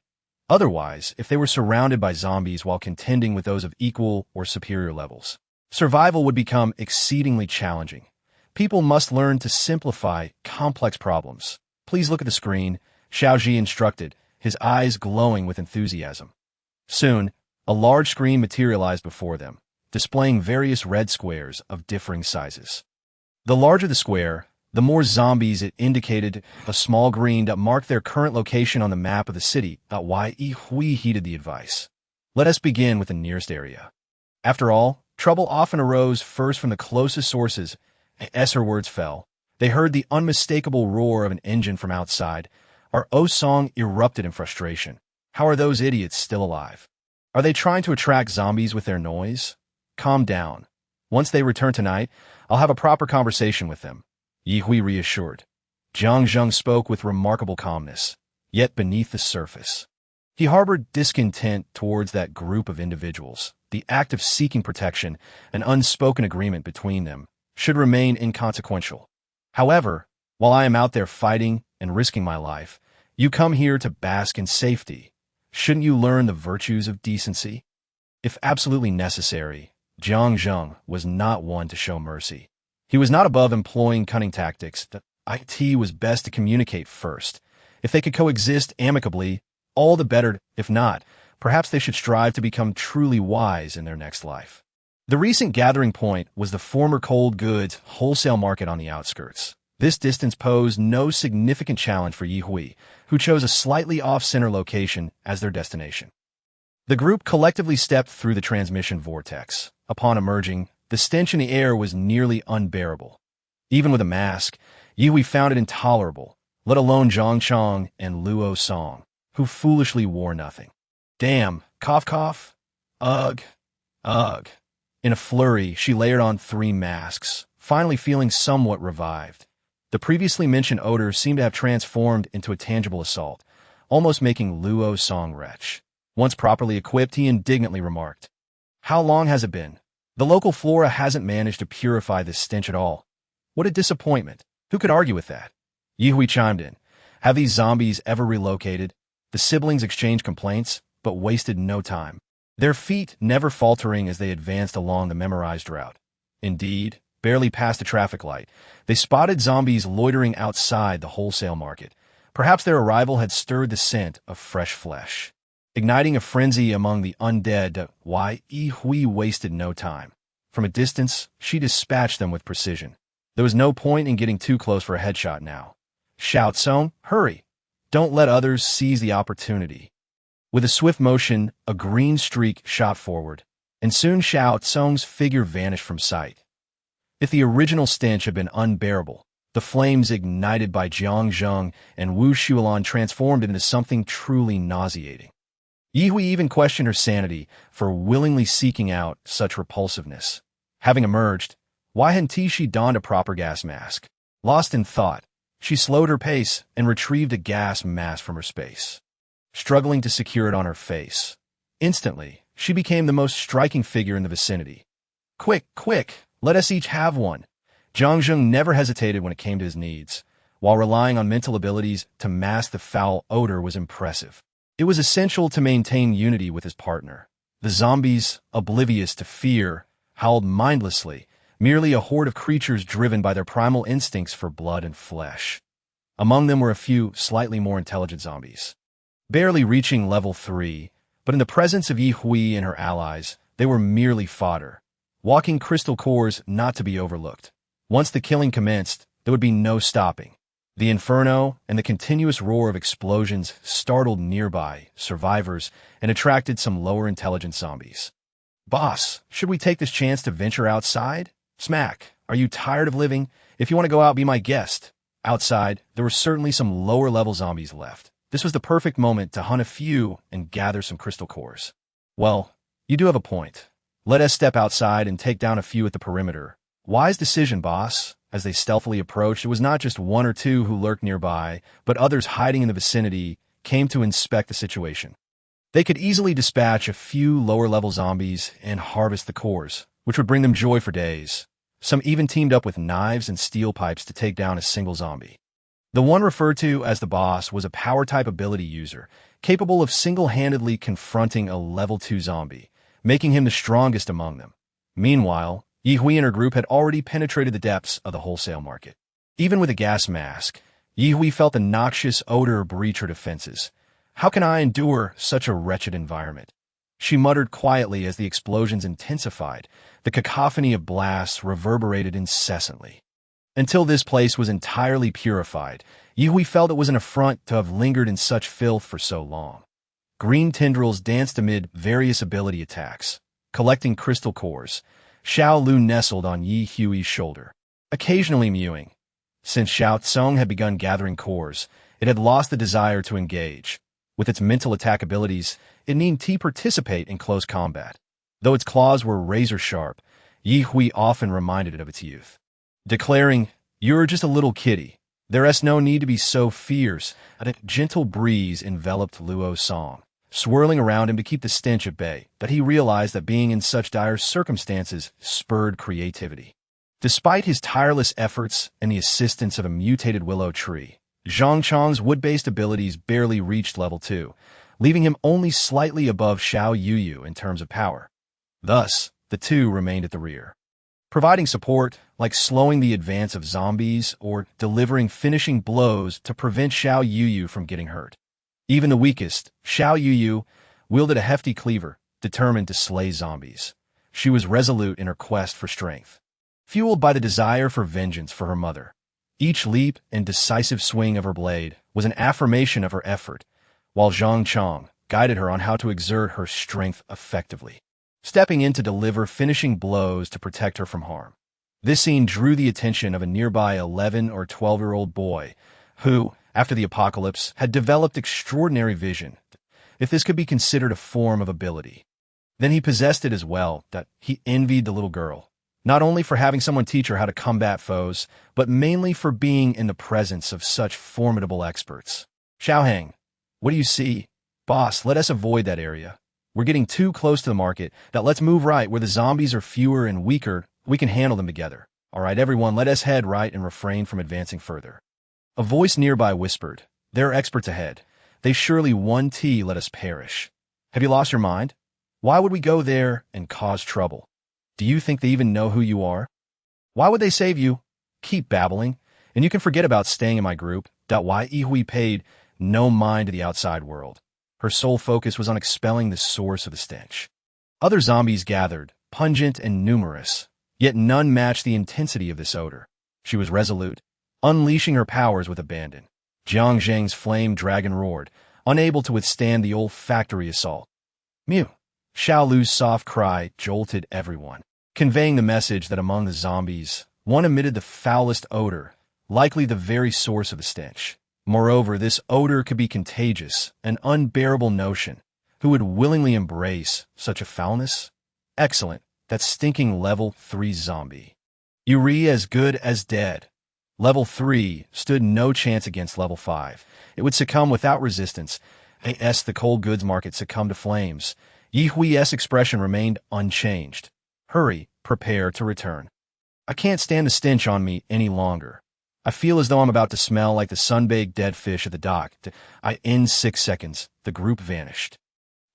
Otherwise, if they were surrounded by zombies while contending with those of equal or superior levels, survival would become exceedingly challenging. People must learn to simplify complex problems. "Please look at the screen," Xiaoji instructed, his eyes glowing with enthusiasm. Soon, a large screen materialized before them, displaying various red squares of differing sizes. The larger the square, the more zombies it indicated. A small green dot marked their current location on the map of the city. Ye Hui heeded the advice. "Let us begin with the nearest area." After all, trouble often arose first from the closest sources. As her words fell, they heard the unmistakable roar of an engine from outside. Our O-Song erupted in frustration. How are those idiots still alive? Are they trying to attract zombies with their noise? Calm down. Once they return tonight, I'll have a proper conversation with them, Ye Hui reassured. Jiang Zheng spoke with remarkable calmness, yet beneath the surface, he harbored discontent towards that group of individuals. The act of seeking protection, an unspoken agreement between them, should remain inconsequential. However, while I am out there fighting and risking my life, you come here to bask in safety. Shouldn't you learn the virtues of decency? If absolutely necessary, Jiang Zheng was not one to show mercy. He was not above employing cunning tactics. It was best to communicate first. If they could coexist amicably, all the better. If not, perhaps they should strive to become truly wise in their next life. The recent gathering point was the former cold goods wholesale market on the outskirts. This distance posed no significant challenge for Ye Hui, who chose a slightly off-center location as their destination. The group collectively stepped through the transmission vortex. Upon emerging, the stench in the air was nearly unbearable. Even with a mask, Ye Hui found it intolerable, let alone Zhang Chong and Luo Song, who foolishly wore nothing. Damn, cough cough. Ugh, ugh. In a flurry, she layered on 3 masks, finally feeling somewhat revived. The previously mentioned odor seemed to have transformed into a tangible assault, almost making Luo Song retch. Once properly equipped, he indignantly remarked, "How long has it been? The local flora hasn't managed to purify this stench at all. What a disappointment. Who could argue with that?" Ye Hui chimed in. Have these zombies ever relocated? The siblings exchanged complaints, but wasted no time, their feet never faltering as they advanced along the memorized route. Indeed, barely past a traffic light, they spotted zombies loitering outside the wholesale market. Perhaps their arrival had stirred the scent of fresh flesh, igniting a frenzy among the undead. Ye Hui wasted no time. From a distance, she dispatched them with precision. There was no point in getting too close for a headshot now. Shout, Song, hurry! Don't let others seize the opportunity. With a swift motion, a green streak shot forward, and soon Xiao Tsong's figure vanished from sight. If the original stench had been unbearable, the flames ignited by Jiang Zheng and Wu Xuelan transformed it into something truly nauseating. Yi Hui even questioned her sanity for willingly seeking out such repulsiveness. Having emerged, why hadn't she donned a proper gas mask? Lost in thought, she slowed her pace and retrieved a gas mask from her space, struggling to secure it on her face. Instantly, she became the most striking figure in the vicinity. Quick, quick, let us each have one. Zhang Zheng never hesitated when it came to his needs, while relying on mental abilities to mask the foul odor was impressive. It was essential to maintain unity with his partner. The zombies, oblivious to fear, howled mindlessly, merely a horde of creatures driven by their primal instincts for blood and flesh. Among them were a few slightly more intelligent zombies, barely reaching level 3, but in the presence of Yi Hui and her allies, they were merely fodder, walking crystal cores not to be overlooked. Once the killing commenced, there would be no stopping. The inferno and the continuous roar of explosions startled nearby survivors and attracted some lower intelligence zombies. Boss, should we take this chance to venture outside? Smack, are you tired of living? If you want to go out, be my guest. Outside, there were certainly some lower-level zombies left. This was the perfect moment to hunt a few and gather some crystal cores. Well, you do have a point. Let us step outside and take down a few at the perimeter. Wise decision, boss. As they stealthily approached, it was not just one or two who lurked nearby, but others hiding in the vicinity came to inspect the situation. They could easily dispatch a few lower-level zombies and harvest the cores, which would bring them joy for days. Some even teamed up with knives and steel pipes to take down a single zombie. The one referred to as the boss was a power-type ability user, capable of single-handedly confronting a level 2 zombie, making him the strongest among them. Meanwhile, Yi Hui and her group had already penetrated the depths of the wholesale market. Even with a gas mask, Yi Hui felt the noxious odor breach her defenses. How can I endure such a wretched environment? She muttered quietly as the explosions intensified. The cacophony of blasts reverberated incessantly. Until this place was entirely purified, Yi Hui felt it was an affront to have lingered in such filth for so long. Green tendrils danced amid various ability attacks. Collecting crystal cores, Xiao Lu nestled on Yi Hui's shoulder, occasionally mewing. Since Xiao Tsung had begun gathering cores, it had lost the desire to engage. With its mental attack abilities, it needn't participate in close combat. Though its claws were razor-sharp, Yi Hui often reminded it of its youth. Declaring, "You're just a little kitty. There's no need to be so fierce." A gentle breeze enveloped Luo's song, swirling around him to keep the stench at bay, but he realized that being in such dire circumstances spurred creativity. Despite his tireless efforts and the assistance of a mutated willow tree, Zhang Chang's wood-based abilities barely reached level 2, leaving him only slightly above Xiao Yuyu in terms of power. Thus, the two remained at the rear, providing support like slowing the advance of zombies or delivering finishing blows to prevent Xiao Yuyu from getting hurt. Even the weakest, Xiao Yuyu, wielded a hefty cleaver, determined to slay zombies. She was resolute in her quest for strength, fueled by the desire for vengeance for her mother. Each leap and decisive swing of her blade was an affirmation of her effort, while Zhang Chang guided her on how to exert her strength effectively, stepping in to deliver finishing blows to protect her from harm. This scene drew the attention of a nearby 11 or 12-year-old boy who, after the apocalypse, had developed extraordinary vision. If this could be considered a form of ability, then he possessed it as well. That he envied the little girl, not only for having someone teach her how to combat foes, but mainly for being in the presence of such formidable experts. Xiaoheng, what do you see? Boss, let us avoid that area. We're getting too close to the market. Now let's move right where the zombies are fewer and weaker. We can handle them together. All right, everyone, let us head right and refrain from advancing further. A voice nearby whispered, "There are experts ahead. They surely won't let us perish." Have you lost your mind? Why would we go there and cause trouble? Do you think they even know who you are? Why would they save you? Keep babbling, and you can forget about staying in my group. Yi Hui paid no mind to the outside world. Her sole focus was on expelling the source of the stench. Other zombies gathered, pungent and numerous, yet none matched the intensity of this odor. She was resolute, unleashing her powers with abandon. Jiang Zheng's flame dragon roared, unable to withstand the olfactory assault. Mew! Xiao Lu's soft cry jolted everyone, conveying the message that among the zombies, one emitted the foulest odor, likely the very source of the stench. Moreover, this odor could be contagious, an unbearable notion. Who would willingly embrace such a foulness? Excellent. That stinking level 3 zombie. Ye as good as dead. Level 3 stood no chance against level 5. It would succumb without resistance. As the cold goods market succumbed to flames, Yihui's expression remained unchanged. Hurry, prepare to return. I can't stand the stench on me any longer. I feel as though I'm about to smell like the sunbaked dead fish at the dock. In 6 seconds, the group vanished.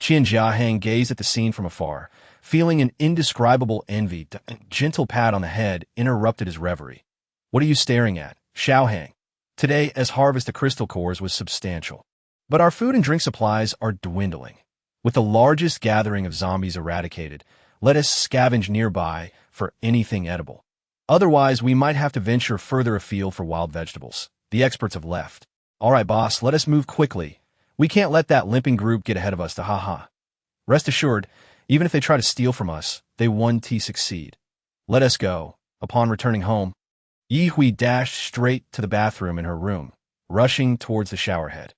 Qian Jiahang gazed at the scene from afar, feeling an indescribable envy. A gentle pat on the head interrupted his reverie. What are you staring at, Xiaohang? Today's harvest of crystal cores was substantial. But our food and drink supplies are dwindling. With the largest gathering of zombies eradicated, let us scavenge nearby for anything edible. Otherwise, we might have to venture further afield for wild vegetables. The experts have left. All right, boss, let us move quickly. We can't let that limping group get ahead of us, haha. Rest assured, even if they try to steal from us, they won't succeed. Let us go. Upon returning home, Yihui dashed straight to the bathroom in her room, rushing towards the showerhead.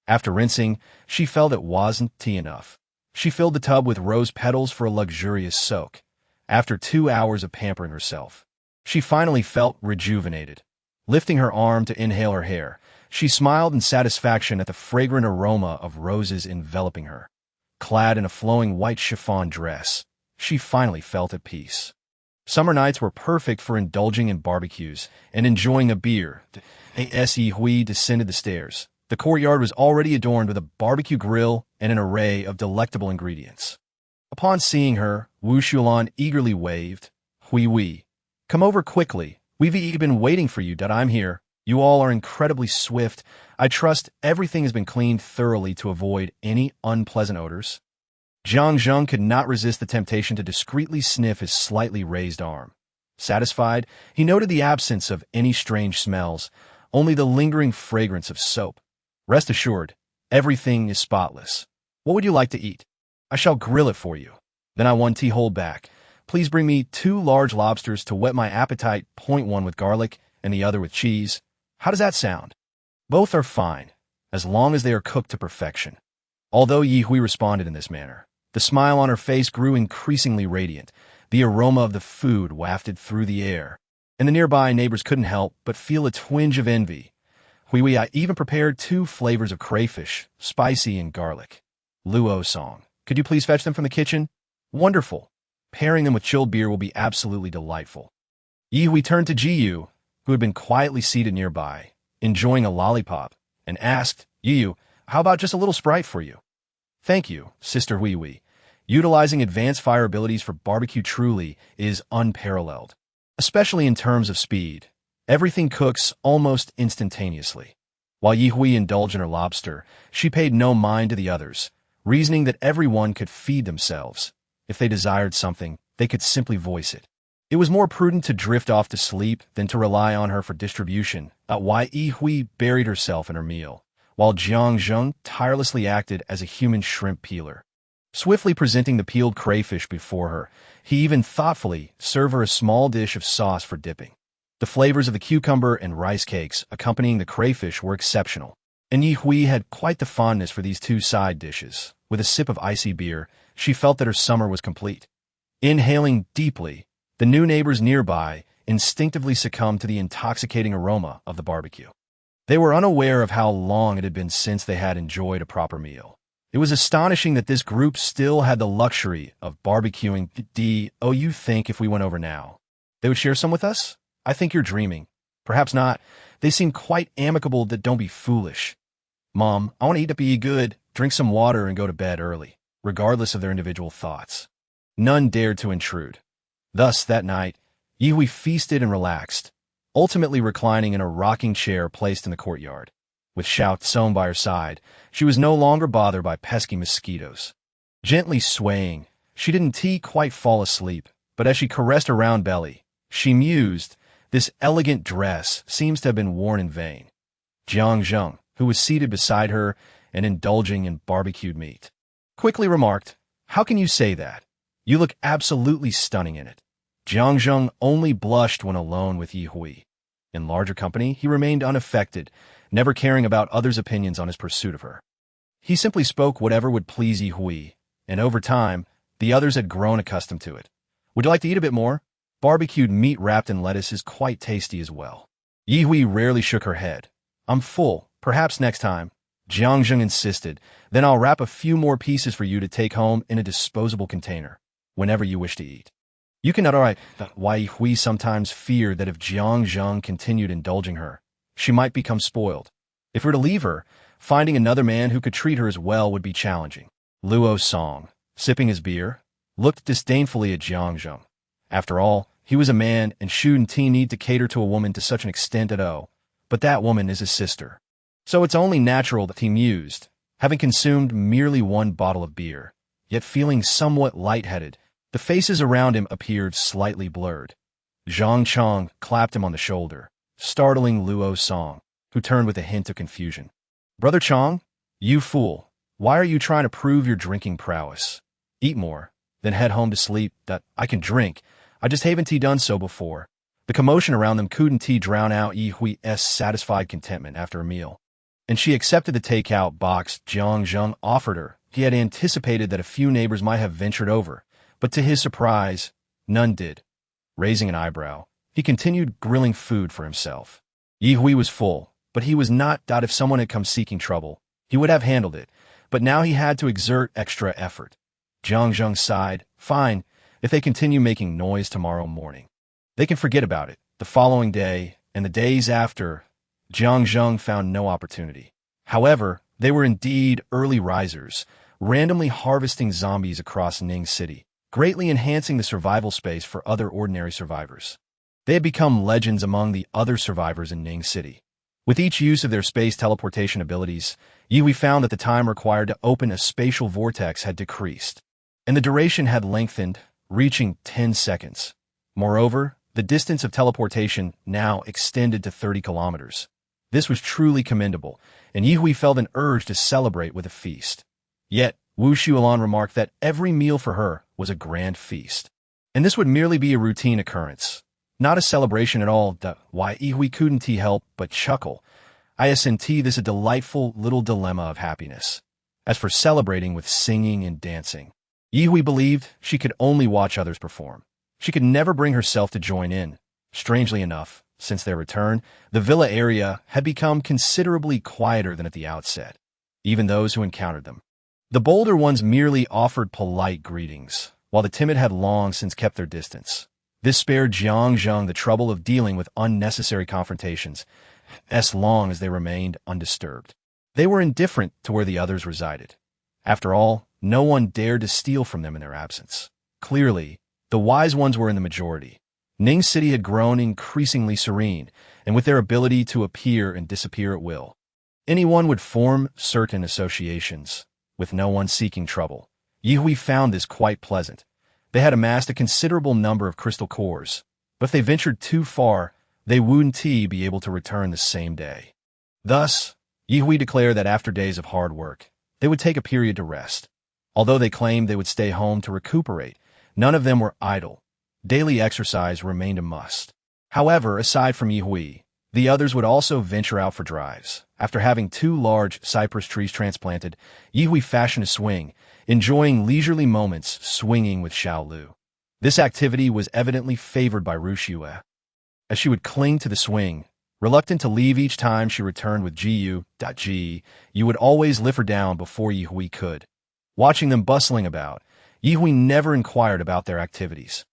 After rinsing, she felt it wasn't enough. She filled the tub with rose petals for a luxurious soak. After 2 hours of pampering herself, she finally felt rejuvenated. Lifting her arm to inhale her hair, she smiled in satisfaction at the fragrant aroma of roses enveloping her. Clad in a flowing white chiffon dress, she finally felt at peace. Summer nights were perfect for indulging in barbecues and enjoying a beer. As Yihui descended the stairs, the courtyard was already adorned with a barbecue grill and an array of delectable ingredients. Upon seeing her, Wu Shulan eagerly waved. Hui, come over quickly. We've been waiting for you. I'm here. You all are incredibly swift. I trust everything has been cleaned thoroughly to avoid any unpleasant odors. Jiang Zheng could not resist the temptation to discreetly sniff his slightly raised arm. Satisfied, he noted the absence of any strange smells, only the lingering fragrance of soap. Rest assured, everything is spotless. What would you like to eat? I shall grill it for you. Then I won't hold back. Please bring me 2 large lobsters to whet my appetite, one with garlic and the other with cheese. How does that sound? Both are fine, as long as they are cooked to perfection. Although Yihui responded in this manner, the smile on her face grew increasingly radiant. The aroma of the food wafted through the air, and the nearby neighbors couldn't help but feel a twinge of envy. I even prepared 2 flavors of crayfish, spicy and garlic. Luo Song, could you please fetch them from the kitchen? Wonderful. Pairing them with chilled beer will be absolutely delightful. Yihui turned to Jiyu, who had been quietly seated nearby, enjoying a lollipop, and asked, Yiyu, how about just a little Sprite for you? Thank you, Sister Hui. Utilizing advanced fire abilities for barbecue truly is unparalleled, especially in terms of speed. Everything cooks almost instantaneously. While Yihui indulged in her lobster, she paid no mind to the others, reasoning that everyone could feed themselves. If they desired something, they could simply voice it. It was more prudent to drift off to sleep than to rely on her for distribution. Yihui buried herself in her meal, while Jiang Zheng tirelessly acted as a human shrimp peeler. Swiftly presenting the peeled crayfish before her, he even thoughtfully served her a small dish of sauce for dipping. The flavors of the cucumber and rice cakes accompanying the crayfish were exceptional, and Yihui had quite the fondness for these 2 side dishes. With a sip of icy beer, she felt that her summer was complete. Inhaling deeply, the new neighbors nearby instinctively succumbed to the intoxicating aroma of the barbecue. They were unaware of how long it had been since they had enjoyed a proper meal. It was astonishing that this group still had the luxury of barbecuing. You think if we went over now, they would share some with us? I think you're dreaming. Perhaps not. They seem quite amicable. Don't be foolish. Mom, I want to eat up, eat good, drink some water, and go to bed early, regardless of their individual thoughts. None dared to intrude. Thus, that night, Yihui feasted and relaxed, ultimately reclining in a rocking chair placed in the courtyard. With Xiao Tsong by her side, she was no longer bothered by pesky mosquitoes. Gently swaying, she didn't quite fall asleep, but as she caressed her round belly, she mused, this elegant dress seems to have been worn in vain. Jiang Zheng, who was seated beside her and indulging in barbecued meat, quickly remarked, how can you say that? You look absolutely stunning in it. Jiang Zheng only blushed when alone with Yihui. In larger company, he remained unaffected, never caring about others' opinions on his pursuit of her. He simply spoke whatever would please Yi Hui, and over time, the others had grown accustomed to it. Would you like to eat a bit more? Barbecued meat wrapped in lettuce is quite tasty as well. Yi Hui rarely shook her head. I'm full, perhaps next time. Jiang Zheng insisted. Then I'll wrap a few more pieces for you to take home in a disposable container, whenever you wish to eat. You can alright. Yi Hui sometimes feared that if Jiang Zheng continued indulging her, she might become spoiled. If we were to leave her, finding another man who could treat her as well would be challenging. Luo Song, sipping his beer, looked disdainfully at Jiang Zheng. After all, he was a man and shouldn't need to cater to a woman to such an extent at all. But that woman is his sister. So it's only natural that he mused, having consumed merely one bottle of beer, yet feeling somewhat lightheaded. The faces around him appeared slightly blurred. Zhang Chong clapped him on the shoulder, startling Luo Song, who turned with a hint of confusion. Brother Chong, you fool, why are you trying to prove your drinking prowess? Eat more, then head home to sleep. I can drink. I just haven't done so before. The commotion around them couldn't drown out Yi Hui's satisfied contentment after a meal, and she accepted the takeout box Jiang Zheng offered her. He had anticipated that a few neighbors might have ventured over, but to his surprise, none did. Raising an eyebrow, he continued grilling food for himself. Yi Hui was full, but he was not. If someone had come seeking trouble, he would have handled it, but now he had to exert extra effort. Jiang Zheng sighed. Fine, if they continue making noise tomorrow morning, they can forget about it. The following day, and the days after, Jiang Zheng found no opportunity. However, they were indeed early risers, randomly harvesting zombies across Ning City, greatly enhancing the survival space for other ordinary survivors. They had become legends among the other survivors in Ning City. With each use of their space teleportation abilities, Yi Hui found that the time required to open a spatial vortex had decreased, and the duration had lengthened, reaching 10 seconds. Moreover, the distance of teleportation now extended to 30 kilometers. This was truly commendable, and Yi Hui felt an urge to celebrate with a feast. Yet, Wu Xuelan remarked that every meal for her was a grand feast, and this would merely be a routine occurrence, not a celebration at all. Why Yi Hui couldn't help but chuckle. Isn't this a delightful little dilemma of happiness? As for celebrating with singing and dancing, Yi Hui believed she could only watch others perform. She could never bring herself to join in. Strangely enough, since their return, the villa area had become considerably quieter than at the outset. Even those who encountered them, the bolder ones, merely offered polite greetings, while the timid had long since kept their distance. This spared Jiang Zheng the trouble of dealing with unnecessary confrontations, as long as they remained undisturbed. They were indifferent to where the others resided. After all, no one dared to steal from them in their absence. Clearly, the wise ones were in the majority. Ning City had grown increasingly serene, and with their ability to appear and disappear at will, anyone would form certain associations, with no one seeking trouble. Yi Hui found this quite pleasant. They had amassed a considerable number of crystal cores, but if they ventured too far, they wouldn't be able to return the same day. Thus, Yi Hui declared that after days of hard work, they would take a period to rest. Although they claimed they would stay home to recuperate, none of them were idle. Daily exercise remained a must. However, aside from Yi Hui, the others would also venture out for drives. After having 2 large cypress trees transplanted, Yi Hui fashioned a swing, enjoying leisurely moments swinging with Xiao Lu. This activity was evidently favored by Ru Xue, as she would cling to the swing, reluctant to leave each time she returned with Ji you would always lift her down before Yi Hui could. Watching them bustling about, Yi Hui never inquired about their activities.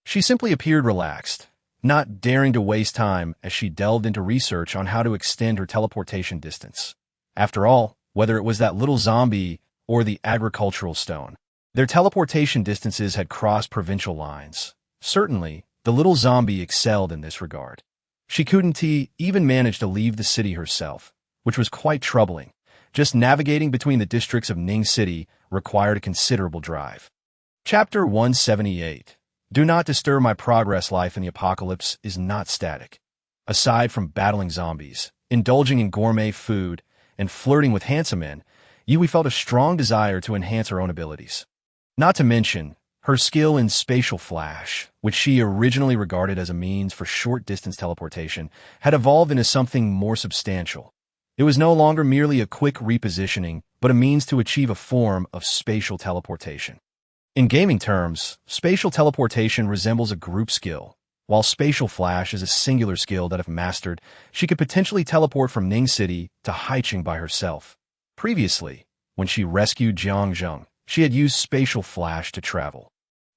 She simply appeared relaxed, not daring to waste time as she delved into research on how to extend her teleportation distance. After all, whether it was that little zombie or the agricultural stone, their teleportation distances had crossed provincial lines. Certainly, the little zombie excelled in this regard. She couldn't even manage to leave the city herself, which was quite troubling. Just navigating between the districts of Ning City required a considerable drive. Chapter 178. Do not disturb my progress. Life in the apocalypse is not static. Aside from battling zombies, indulging in gourmet food, and flirting with handsome men, Yi Hui felt a strong desire to enhance her own abilities. Not to mention, her skill in spatial flash, which she originally regarded as a means for short-distance teleportation, had evolved into something more substantial. It was no longer merely a quick repositioning, but a means to achieve a form of spatial teleportation. In gaming terms, spatial teleportation resembles a group skill, while spatial flash is a singular skill that if mastered, she could potentially teleport from Ning City to Haicheng by herself. Previously, when she rescued Jiang Zheng, she had used spatial flash to travel.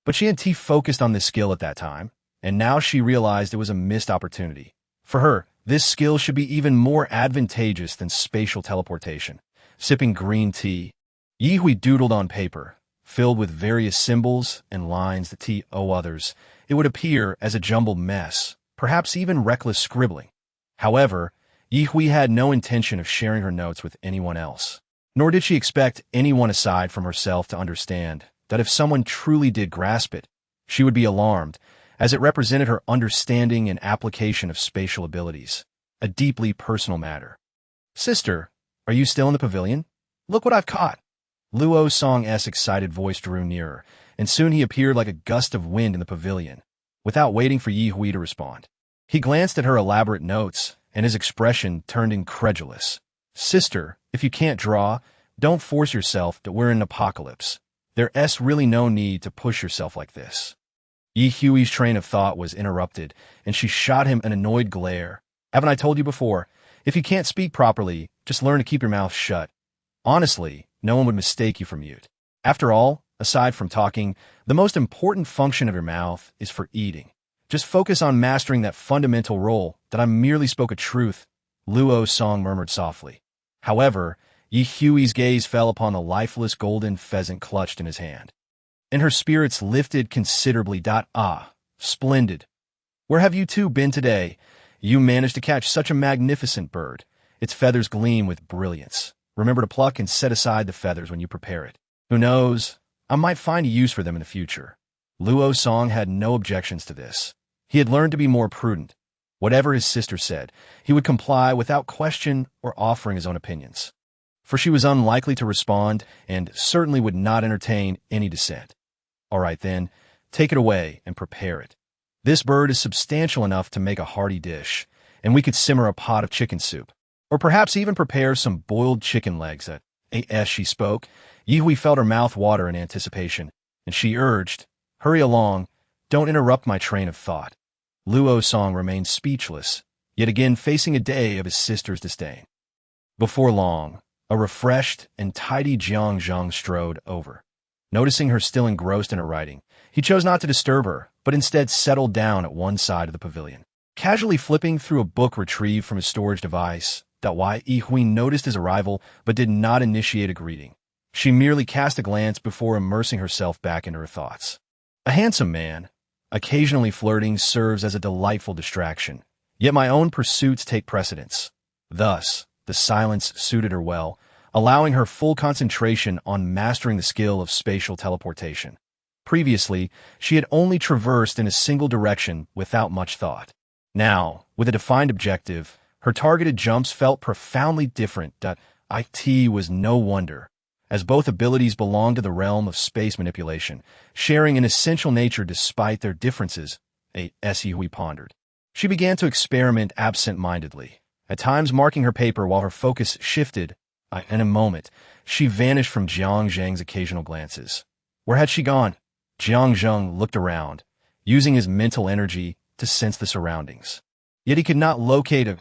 But she had focused on this skill at that time, and now she realized it was a missed opportunity. For her, this skill should be even more advantageous than spatial teleportation. Sipping green tea, Ye Hui doodled on paper, filled with various symbols and lines that to others, it would appear as a jumbled mess, perhaps even reckless scribbling. However, Ye Hui had no intention of sharing her notes with anyone else, nor did she expect anyone aside from herself to understand that if someone truly did grasp it, she would be alarmed, as it represented her understanding and application of spatial abilities, a deeply personal matter. "Sister, are you still in the pavilion? Look what I've caught." Luo Song's excited voice drew nearer, and soon he appeared like a gust of wind in the pavilion, without waiting for Ye Hui to respond. He glanced at her elaborate notes, and his expression turned incredulous. "Sister, if you can't draw, don't force yourself that we're in an apocalypse. There's really no need to push yourself like this." Ye Hui's train of thought was interrupted, and she shot him an annoyed glare. "Haven't I told you before? If you can't speak properly, just learn to keep your mouth shut. Honestly, no one would mistake you for mute. After all, aside from talking, the most important function of your mouth is for eating. Just focus on mastering that fundamental role that I merely spoke a truth," Luo Song murmured softly. However, Ye Hui's gaze fell upon the lifeless golden pheasant clutched in his hand, and her spirits lifted considerably. "Ah, splendid. Where have you two been today? You managed to catch such a magnificent bird. Its feathers gleam with brilliance. Remember to pluck and set aside the feathers when you prepare it. Who knows, I might find a use for them in the future." Luo Song had no objections to this. He had learned to be more prudent. Whatever his sister said, he would comply without question or offering his own opinions. For she was unlikely to respond and certainly would not entertain any dissent. "All right then, take it away and prepare it. This bird is substantial enough to make a hearty dish, and we could simmer a pot of chicken soup, or perhaps even prepare some boiled chicken legs." As she spoke, Ye Hui felt her mouth water in anticipation, and she urged, "Hurry along, don't interrupt my train of thought." Luo Song remained speechless, yet again facing a day of his sister's disdain. Before long, a refreshed and tidy Jiang Zheng strode over. Noticing her still engrossed in her writing, he chose not to disturb her, but instead settled down at one side of the pavilion. Casually flipping through a book retrieved from his storage device, Ye Hui noticed his arrival but did not initiate a greeting. She merely cast a glance before immersing herself back into her thoughts. A handsome man, occasionally flirting, serves as a delightful distraction, yet my own pursuits take precedence. Thus, the silence suited her well, allowing her full concentration on mastering the skill of spatial teleportation. Previously, she had only traversed in a single direction without much thought. Now, with a defined objective, her targeted jumps felt profoundly different. It was no wonder, as both abilities belonged to the realm of space manipulation, sharing an essential nature despite their differences, Ye Hui pondered. She began to experiment absent-mindedly, at times marking her paper while her focus shifted. In a moment, she vanished from Jiang Zheng's occasional glances. Where had she gone? Jiang Zheng looked around, using his mental energy to sense the surroundings. Yet he could not locate a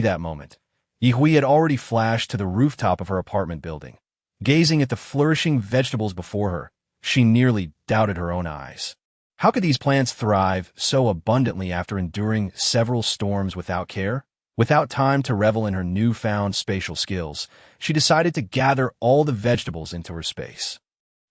that moment. Ye Hui had already flashed to the rooftop of her apartment building. Gazing at the flourishing vegetables before her, she nearly doubted her own eyes. How could these plants thrive so abundantly after enduring several storms without care? Without time to revel in her newfound spatial skills, she decided to gather all the vegetables into her space.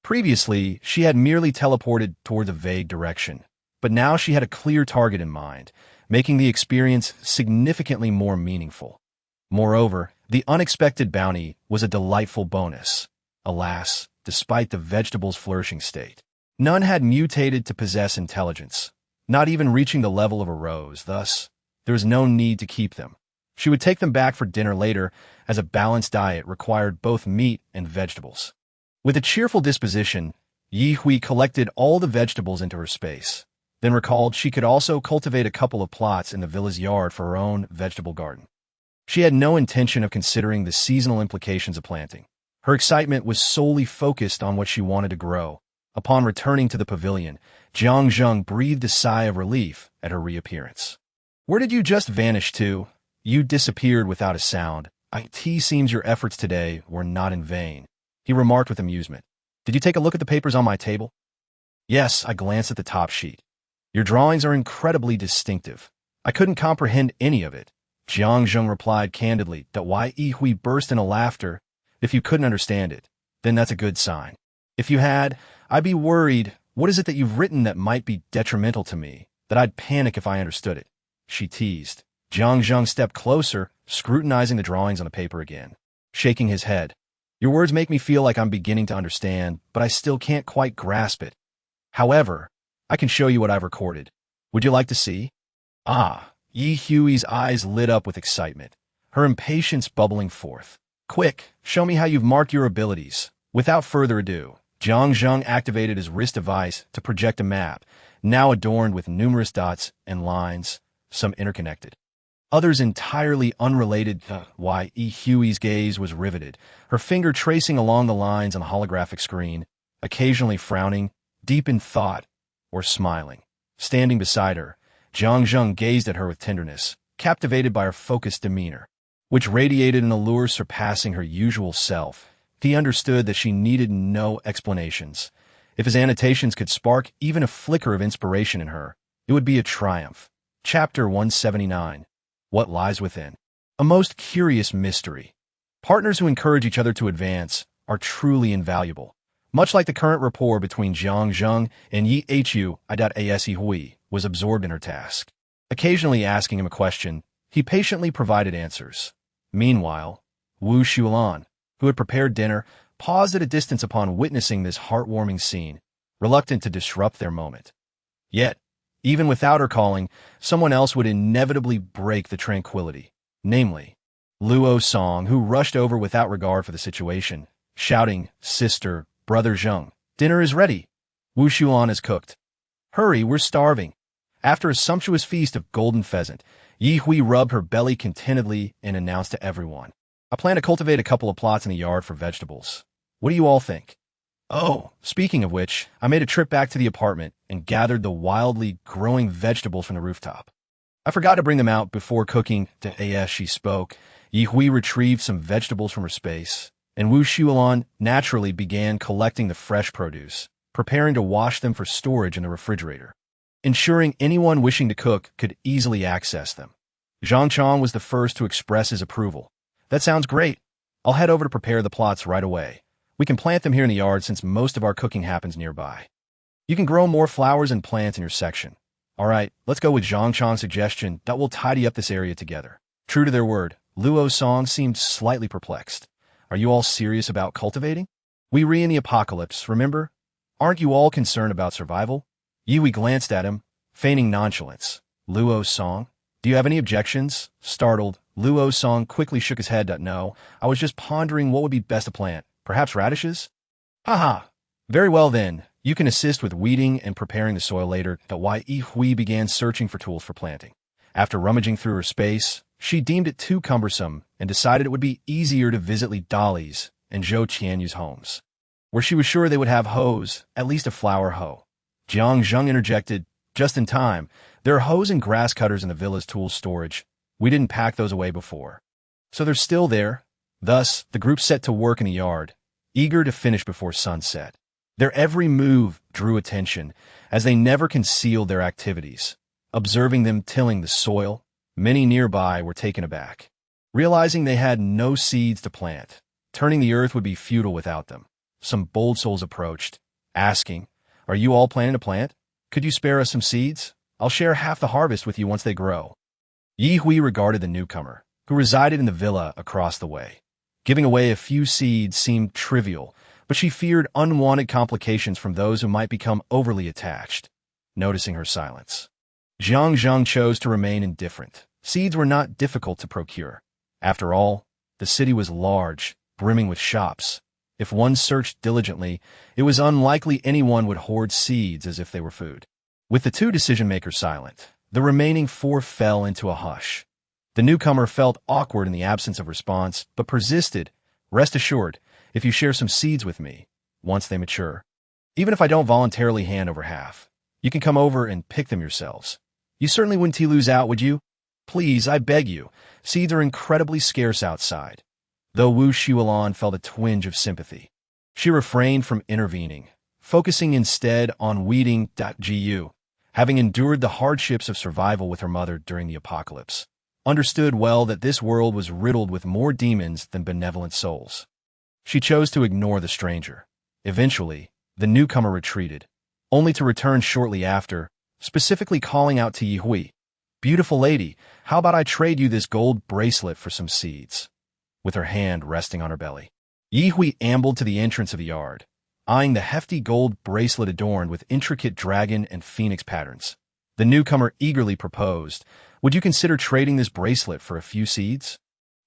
Previously, she had merely teleported toward a vague direction, but now she had a clear target in mind, making the experience significantly more meaningful. Moreover, the unexpected bounty was a delightful bonus. Alas, despite the vegetable's flourishing state, none had mutated to possess intelligence, not even reaching the level of a rose. Thus, there was no need to keep them. She would take them back for dinner later, as a balanced diet required both meat and vegetables. With a cheerful disposition, Ye Hui collected all the vegetables into her space, then recalled she could also cultivate a couple of plots in the villa's yard for her own vegetable garden. She had no intention of considering the seasonal implications of planting. Her excitement was solely focused on what she wanted to grow. Upon returning to the pavilion, Jiang Zheng breathed a sigh of relief at her reappearance. "Where did you just vanish to? You disappeared without a sound. It seems your efforts today were not in vain," he remarked with amusement. "Did you take a look at the papers on my table?" "Yes," I glanced at the top sheet. "Your drawings are incredibly distinctive. I couldn't comprehend any of it." Jiang Zheng replied candidly. Ye burst into laughter. "If you couldn't understand it, then that's a good sign. If you had, I'd be worried. What is it that you've written that might be detrimental to me, that I'd panic if I understood it?" she teased. Jiang Zheng stepped closer, scrutinizing the drawings on the paper again, shaking his head. "Your words make me feel like I'm beginning to understand, but I still can't quite grasp it. However, I can show you what I've recorded. Would you like to see?" "Ah!" Yi Hui's eyes lit up with excitement, her impatience bubbling forth. "Quick, show me how you've marked your abilities." Without further ado, Jiang Zheng activated his wrist device to project a map, now adorned with numerous dots and lines, some interconnected, others entirely unrelated. Yi Hui's gaze was riveted, her finger tracing along the lines on the holographic screen, occasionally frowning, deep in thought, or smiling. Standing beside her, Jiang Zheng gazed at her with tenderness, captivated by her focused demeanor, which radiated an allure surpassing her usual self. He understood that she needed no explanations. If his annotations could spark even a flicker of inspiration in her, it would be a triumph. Chapter 179. What Lies Within. A most curious mystery. Partners who encourage each other to advance are truly invaluable. Much like the current rapport between Jiang Zheng and Yi Hui was absorbed in her task. Occasionally asking him a question, he patiently provided answers. Meanwhile, Wu Xulan, who had prepared dinner, paused at a distance upon witnessing this heartwarming scene, reluctant to disrupt their moment. Yet, even without her calling, someone else would inevitably break the tranquility, namely, Luo Song, who rushed over without regard for the situation, shouting, "Sister, Brother Zheng, dinner is ready. Wu Xulan is cooked. Hurry, we're starving." After a sumptuous feast of golden pheasant, Yi Hui rubbed her belly contentedly and announced to everyone, "I plan to cultivate a couple of plots in the yard for vegetables. What do you all think?" "Oh, speaking of which, I made a trip back to the apartment and gathered the wildly growing vegetables from the rooftop. I forgot to bring them out before cooking." As she spoke, Yi Hui retrieved some vegetables from her space, and Wu Xulan naturally began collecting the fresh produce, preparing to wash them for storage in the refrigerator, ensuring anyone wishing to cook could easily access them. Zhang Chong was the first to express his approval. "That sounds great. I'll head over to prepare the plots right away. We can plant them here in the yard since most of our cooking happens nearby. You can grow more flowers and plants in your section. All right, let's go with Zhang Chong's suggestion that we'll tidy up this area together." True to their word, Luo Song seemed slightly perplexed. "Are you all serious about cultivating? We re in the apocalypse, remember? Aren't you all concerned about survival?" Yui glanced at him, feigning nonchalance. "Luo Song, do you have any objections?" Startled, Luo Song quickly shook his head. "No, I was just pondering what would be best to plant. Perhaps radishes?" "Haha. Very well then. You can assist with weeding and preparing the soil later." Yi Hui began searching for tools for planting. After rummaging through her space, she deemed it too cumbersome and decided it would be easier to visit Li Dali's and Zhou Qianyu's homes, where she was sure they would have hoes, at least a flower hoe. Jiang Zheng interjected, "Just in time. There are hoes and grass cutters in the villa's tools storage. We didn't pack those away before, so they're still there." Thus, the group set to work in the yard, eager to finish before sunset. Their every move drew attention, as they never concealed their activities. Observing them tilling the soil, many nearby were taken aback, realizing they had no seeds to plant. Turning the earth would be futile without them. Some bold souls approached, asking, "Are you all planning to plant? Could you spare us some seeds? I'll share half the harvest with you once they grow." Yi Hui regarded the newcomer, who resided in the villa across the way. Giving away a few seeds seemed trivial, but she feared unwanted complications from those who might become overly attached. Noticing her silence, Jiang Zheng chose to remain indifferent. Seeds were not difficult to procure. After all, the city was large, brimming with shops. If one searched diligently, it was unlikely anyone would hoard seeds as if they were food. With the two decision-makers silent, the remaining four fell into a hush. The newcomer felt awkward in the absence of response, but persisted. Rest assured, if you share some seeds with me, once they mature, even if I don't voluntarily hand over half, you can come over and pick them yourselves. You certainly wouldn't lose out, would you? Please, I beg you. Seeds are incredibly scarce outside. Though Wu Xiaolan felt a twinge of sympathy, she refrained from intervening, focusing instead on weeding.Ye, having endured the hardships of survival with her mother during the apocalypse, understood well that this world was riddled with more demons than benevolent souls. She chose to ignore the stranger. Eventually, the newcomer retreated, only to return shortly after, specifically calling out to Yi Hui, "Beautiful lady, how about I trade you this gold bracelet for some seeds?" With her hand resting on her belly, Yi Hui ambled to the entrance of the yard, eyeing the hefty gold bracelet adorned with intricate dragon and phoenix patterns. The newcomer eagerly proposed, "Would you consider trading this bracelet for a few seeds?"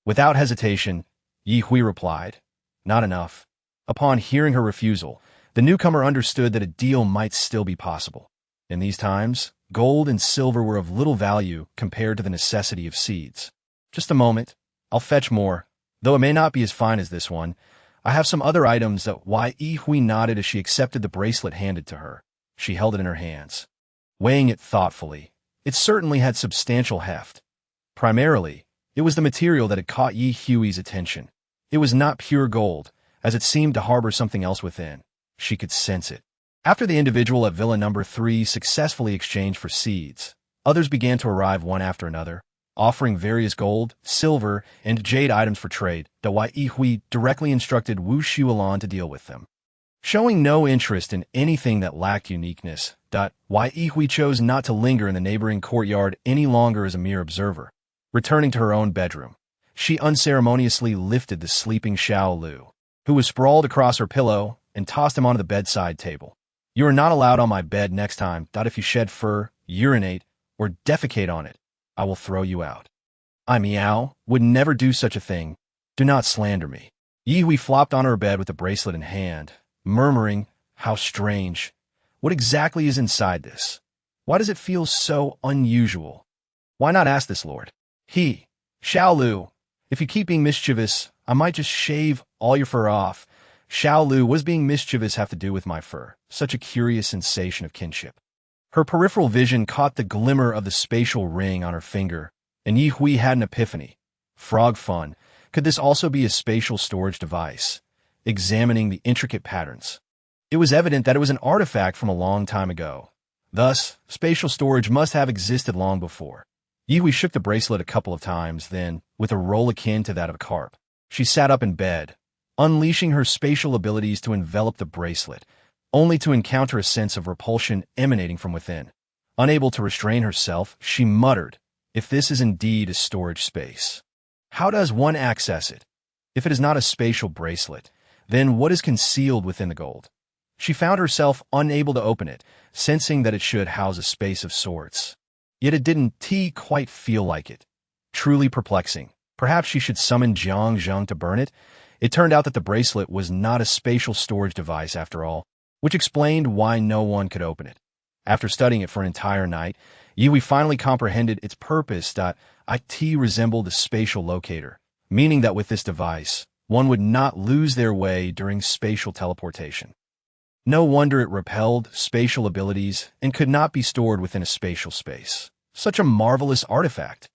Without hesitation, Yi Hui replied, "Not enough." Upon hearing her refusal, the newcomer understood that a deal might still be possible. In these times, gold and silver were of little value compared to the necessity of seeds. "Just a moment. I'll fetch more. Though it may not be as fine as this one, I have some other items that..." Yi Hui nodded as she accepted the bracelet handed to her. She held it in her hands, weighing it thoughtfully. It certainly had substantial heft. Primarily, it was the material that had caught Yi Hui's attention. It was not pure gold, as it seemed to harbor something else within. She could sense it. After the individual at Villa Number 3 successfully exchanged for seeds, others began to arrive one after another, offering various gold, silver, and jade items for trade. Yi Hui directly instructed Wu Xiaolan to deal with them. Showing no interest in anything that lacked uniqueness, Yi Hui chose not to linger in the neighboring courtyard any longer as a mere observer. Returning to her own bedroom, she unceremoniously lifted the sleeping Xiao Lu, who was sprawled across her pillow, and tossed him onto the bedside table. "You are not allowed on my bed next time. If you shed fur, urinate, or defecate on it, I will throw you out." "I meow, would never do such a thing. Do not slander me." Yi Hui flopped on her bed with the bracelet in hand, murmuring, "How strange. What exactly is inside this? Why does it feel so unusual? Why not ask this lord?" "Xiao Lu, if you keep being mischievous, I might just shave all your fur off." Xiao Lu, was being mischievous have to do with my fur? Such a curious sensation of kinship. Her peripheral vision caught the glimmer of the spatial ring on her finger, and Yi Hui had an epiphany. Frog fun. Could this also be a spatial storage device? Examining the intricate patterns, it was evident that it was an artifact from a long time ago. Thus, spatial storage must have existed long before. Yi Hui shook the bracelet a couple of times, then, with a roll akin to that of a carp, she sat up in bed, unleashing her spatial abilities to envelop the bracelet, only to encounter a sense of repulsion emanating from within. Unable to restrain herself, she muttered, "If this is indeed a storage space, how does one access it? If it is not a spatial bracelet, then what is concealed within the gold?" She found herself unable to open it, sensing that it should house a space of sorts. Yet it didn't quite feel like it. Truly perplexing. Perhaps she should summon Jiang Zheng to burn it? It turned out that the bracelet was not a spatial storage device after all, which explained why no one could open it. After studying it for an entire night, Yi Hui finally comprehended its purpose. It resembled a spatial locator, meaning that with this device, one would not lose their way during spatial teleportation. No wonder it repelled spatial abilities and could not be stored within a spatial space. Such a marvelous artifact.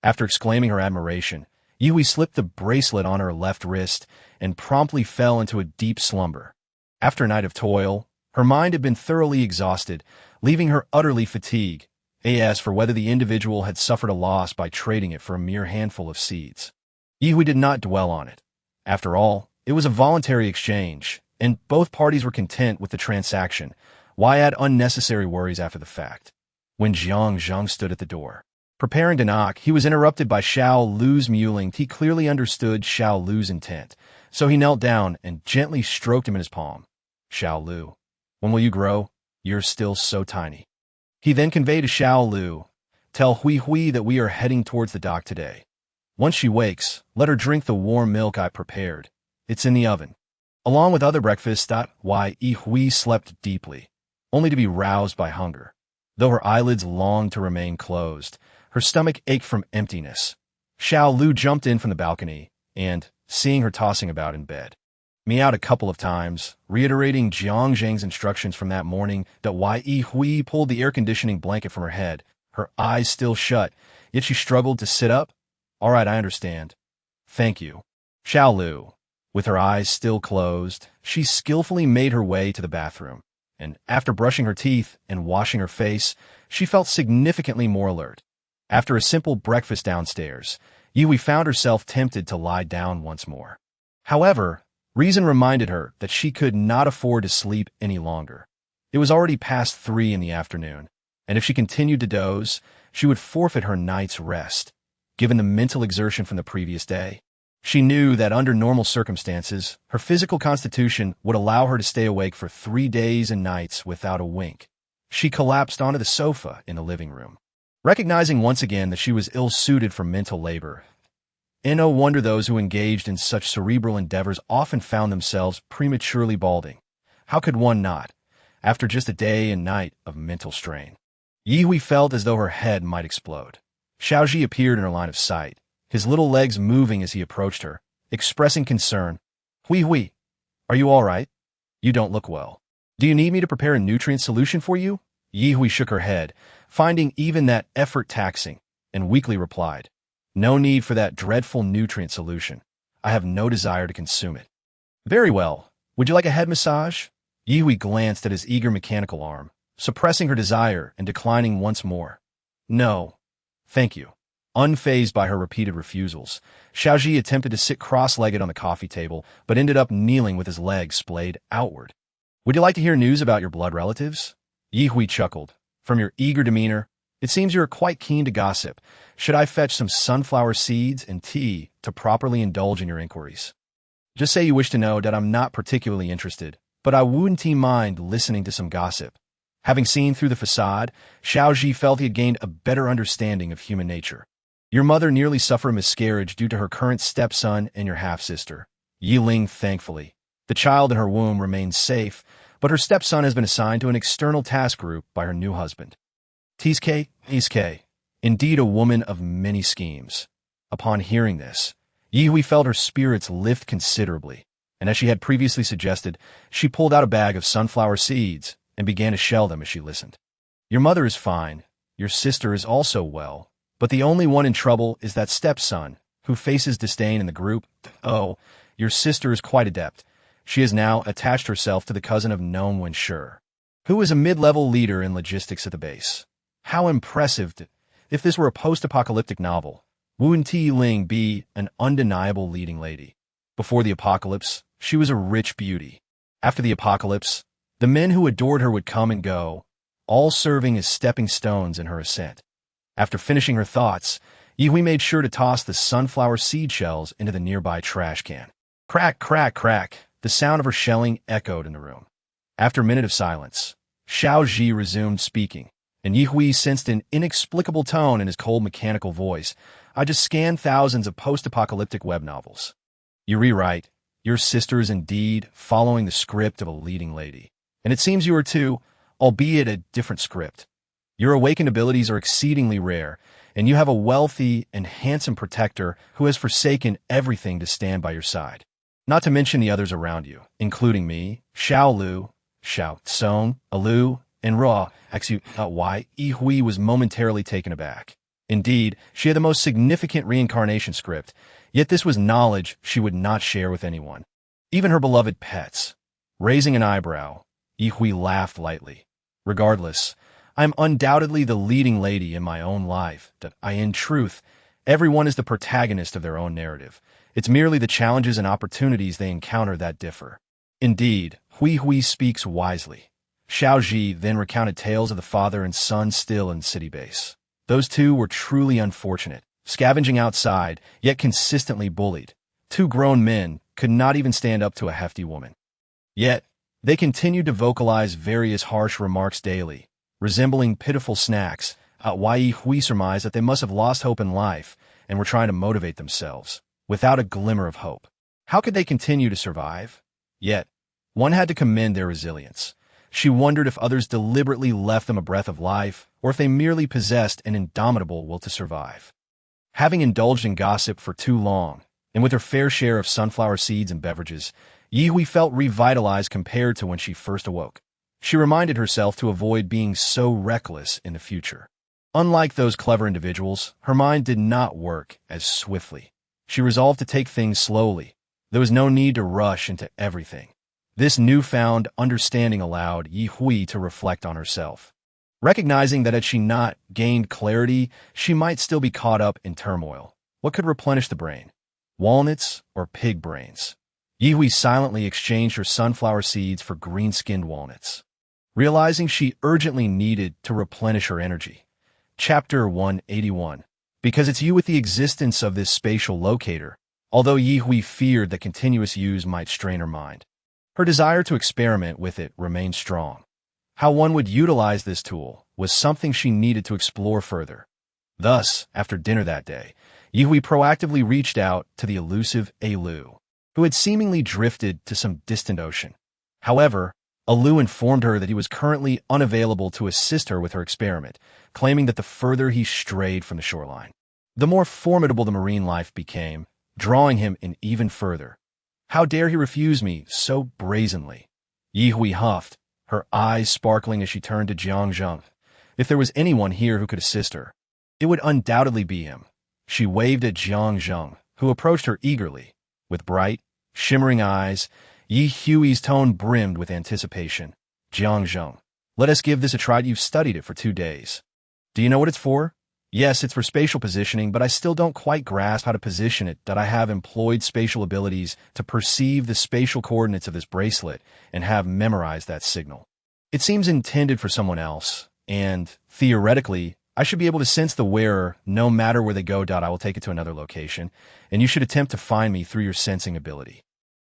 After exclaiming her admiration, Yi Hui slipped the bracelet on her left wrist and promptly fell into a deep slumber. After a night of toil, her mind had been thoroughly exhausted, leaving her utterly fatigued. As for whether the individual had suffered a loss by trading it for a mere handful of seeds, Yi Hui did not dwell on it. After all, it was a voluntary exchange, and both parties were content with the transaction. Why add unnecessary worries after the fact? When Jiang Zheng stood at the door, preparing to knock, he was interrupted by Xiao Lu's mewling. He clearly understood Xiao Lu's intent, so he knelt down and gently stroked him in his palm. "Xiao Lu, when will you grow? You're still so tiny." He then conveyed to Xiao Lu, "Tell Hui Hui that we are heading towards the dock today. Once she wakes, let her drink the warm milk I prepared. It's in the oven." Along with other breakfasts, Yi Hui slept deeply, only to be roused by hunger. Though her eyelids longed to remain closed, her stomach ached from emptiness. Xiao Lu jumped in from the balcony and, seeing her tossing about in bed, meowed a couple of times, reiterating Jiang Zheng's instructions from that morning. Ye Hui pulled the air-conditioning blanket from her head, her eyes still shut, yet she struggled to sit up. All right, I understand. Thank you. Xiao Lu, with her eyes still closed, she skillfully made her way to the bathroom, and after brushing her teeth and washing her face, she felt significantly more alert. After a simple breakfast downstairs, Yui found herself tempted to lie down once more. However, reason reminded her that she could not afford to sleep any longer. It was already past 3 in the afternoon, and if she continued to doze, she would forfeit her night's rest. Given the mental exertion from the previous day, she knew that under normal circumstances, her physical constitution would allow her to stay awake for 3 days and nights without a wink. She collapsed onto the sofa in the living room, recognizing once again that she was ill-suited for mental labor. And no wonder those who engaged in such cerebral endeavors often found themselves prematurely balding. How could one not, after just a day and night of mental strain? Yihui felt as though her head might explode. Xiaoji appeared in her line of sight, his little legs moving as he approached her, expressing concern. Hui, are you all right? You don't look well. Do you need me to prepare a nutrient solution for you? Yihui shook her head, finding even that effort taxing, and weakly replied, No need for that dreadful nutrient solution. I have no desire to consume it. Very well. Would you like a head massage? Yihui glanced at his eager mechanical arm, suppressing her desire and declining once more. No, thank you. Unfazed by her repeated refusals, Xiaoji attempted to sit cross-legged on the coffee table, but ended up kneeling with his legs splayed outward. Would you like to hear news about your blood relatives? Yihui chuckled. From your eager demeanor, it seems you are quite keen to gossip. Should I fetch some sunflower seeds and tea to properly indulge in your inquiries? Just say you wish to know that I'm not particularly interested, but I wouldn't mind listening to some gossip. Having seen through the facade, Xiaoji felt he had gained a better understanding of human nature. Your mother nearly suffered a miscarriage due to her current stepson and your half-sister. Yi Ling thankfully. The child in her womb remains safe, but her stepson has been assigned to an external task group by her new husband. Tizke, indeed a woman of many schemes. Upon hearing this, Yihui felt her spirits lift considerably, and as she had previously suggested, she pulled out a bag of sunflower seeds and began to shell them as she listened. Your mother is fine, your sister is also well, but the only one in trouble is that stepson, who faces disdain in the group. Oh, your sister is quite adept. She has now attached herself to the cousin of Nong Wenshi, who is a mid-level leader in logistics at the base. How impressive! If this were a post-apocalyptic novel, wouldn't Yi Ling be an undeniable leading lady? Before the apocalypse, she was a rich beauty. After the apocalypse, the men who adored her would come and go, all serving as stepping stones in her ascent. After finishing her thoughts, Yihui made sure to toss the sunflower seed shells into the nearby trash can. Crack, crack, crack, the sound of her shelling echoed in the room. After a minute of silence, Xiaoji resumed speaking, and Yihui sensed an inexplicable tone in his cold mechanical voice. I just scanned thousands of post-apocalyptic web novels. You rewrite, your sister is indeed following the script of a leading lady. And it seems you are too, albeit a different script. Your awakened abilities are exceedingly rare, and you have a wealthy and handsome protector who has forsaken everything to stand by your side. Not to mention the others around you, including me, Xiao Lu, Xiao Song, Alu, and Ra. Why Yihui was momentarily taken aback. Indeed, she had the most significant reincarnation script, yet this was knowledge she would not share with anyone, even her beloved pets. Raising an eyebrow, Yihui laughed lightly. Regardless, I am undoubtedly the leading lady in my own life. In truth, everyone is the protagonist of their own narrative. It's merely the challenges and opportunities they encounter that differ. Indeed, Hui speaks wisely. Xiaoji then recounted tales of the father and son still in city base. Those two were truly unfortunate, scavenging outside, yet consistently bullied. Two grown men could not even stand up to a hefty woman. Yet, they continued to vocalize various harsh remarks daily, resembling pitiful snacks. Hui surmised that they must have lost hope in life and were trying to motivate themselves, without a glimmer of hope. How could they continue to survive? Yet, one had to commend their resilience. She wondered if others deliberately left them a breath of life, or if they merely possessed an indomitable will to survive. Having indulged in gossip for too long, and with her fair share of sunflower seeds and beverages, Yi felt revitalized compared to when she first awoke. She reminded herself to avoid being so reckless in the future. Unlike those clever individuals, her mind did not work as swiftly. She resolved to take things slowly. There was no need to rush into everything. This newfound understanding allowed Yi to reflect on herself, recognizing that had she not gained clarity, she might still be caught up in turmoil. What could replenish the brain? Walnuts or pig brains? Yi silently exchanged her sunflower seeds for green-skinned walnuts, realizing she urgently needed to replenish her energy. Chapter 181. Because it's you with the existence of this spatial locator, although Yi feared that continuous use might strain her mind. Her desire to experiment with it remained strong. How one would utilize this tool was something she needed to explore further. Thus, after dinner that day, Yi proactively reached out to the elusive Alu, who had seemingly drifted to some distant ocean. However, Alu informed her that he was currently unavailable to assist her with her experiment, claiming that the further he strayed from the shoreline, the more formidable the marine life became, drawing him in even further. How dare he refuse me so brazenly? Yi huffed, her eyes sparkling as she turned to Jiang. If there was anyone here who could assist her, it would undoubtedly be him. She waved at Jiang, who approached her eagerly. With bright, shimmering eyes, Yi's tone brimmed with anticipation. Jiang, let us give this a try. You've studied it for 2 days. Do you know what it's for? Yes, it's for spatial positioning, but I still don't quite grasp how to position it. That I have employed spatial abilities to perceive the spatial coordinates of this bracelet and have memorized that signal. It seems intended for someone else, and, theoretically, I should be able to sense the wearer no matter where they go. I will take it to another location, and you should attempt to find me through your sensing ability.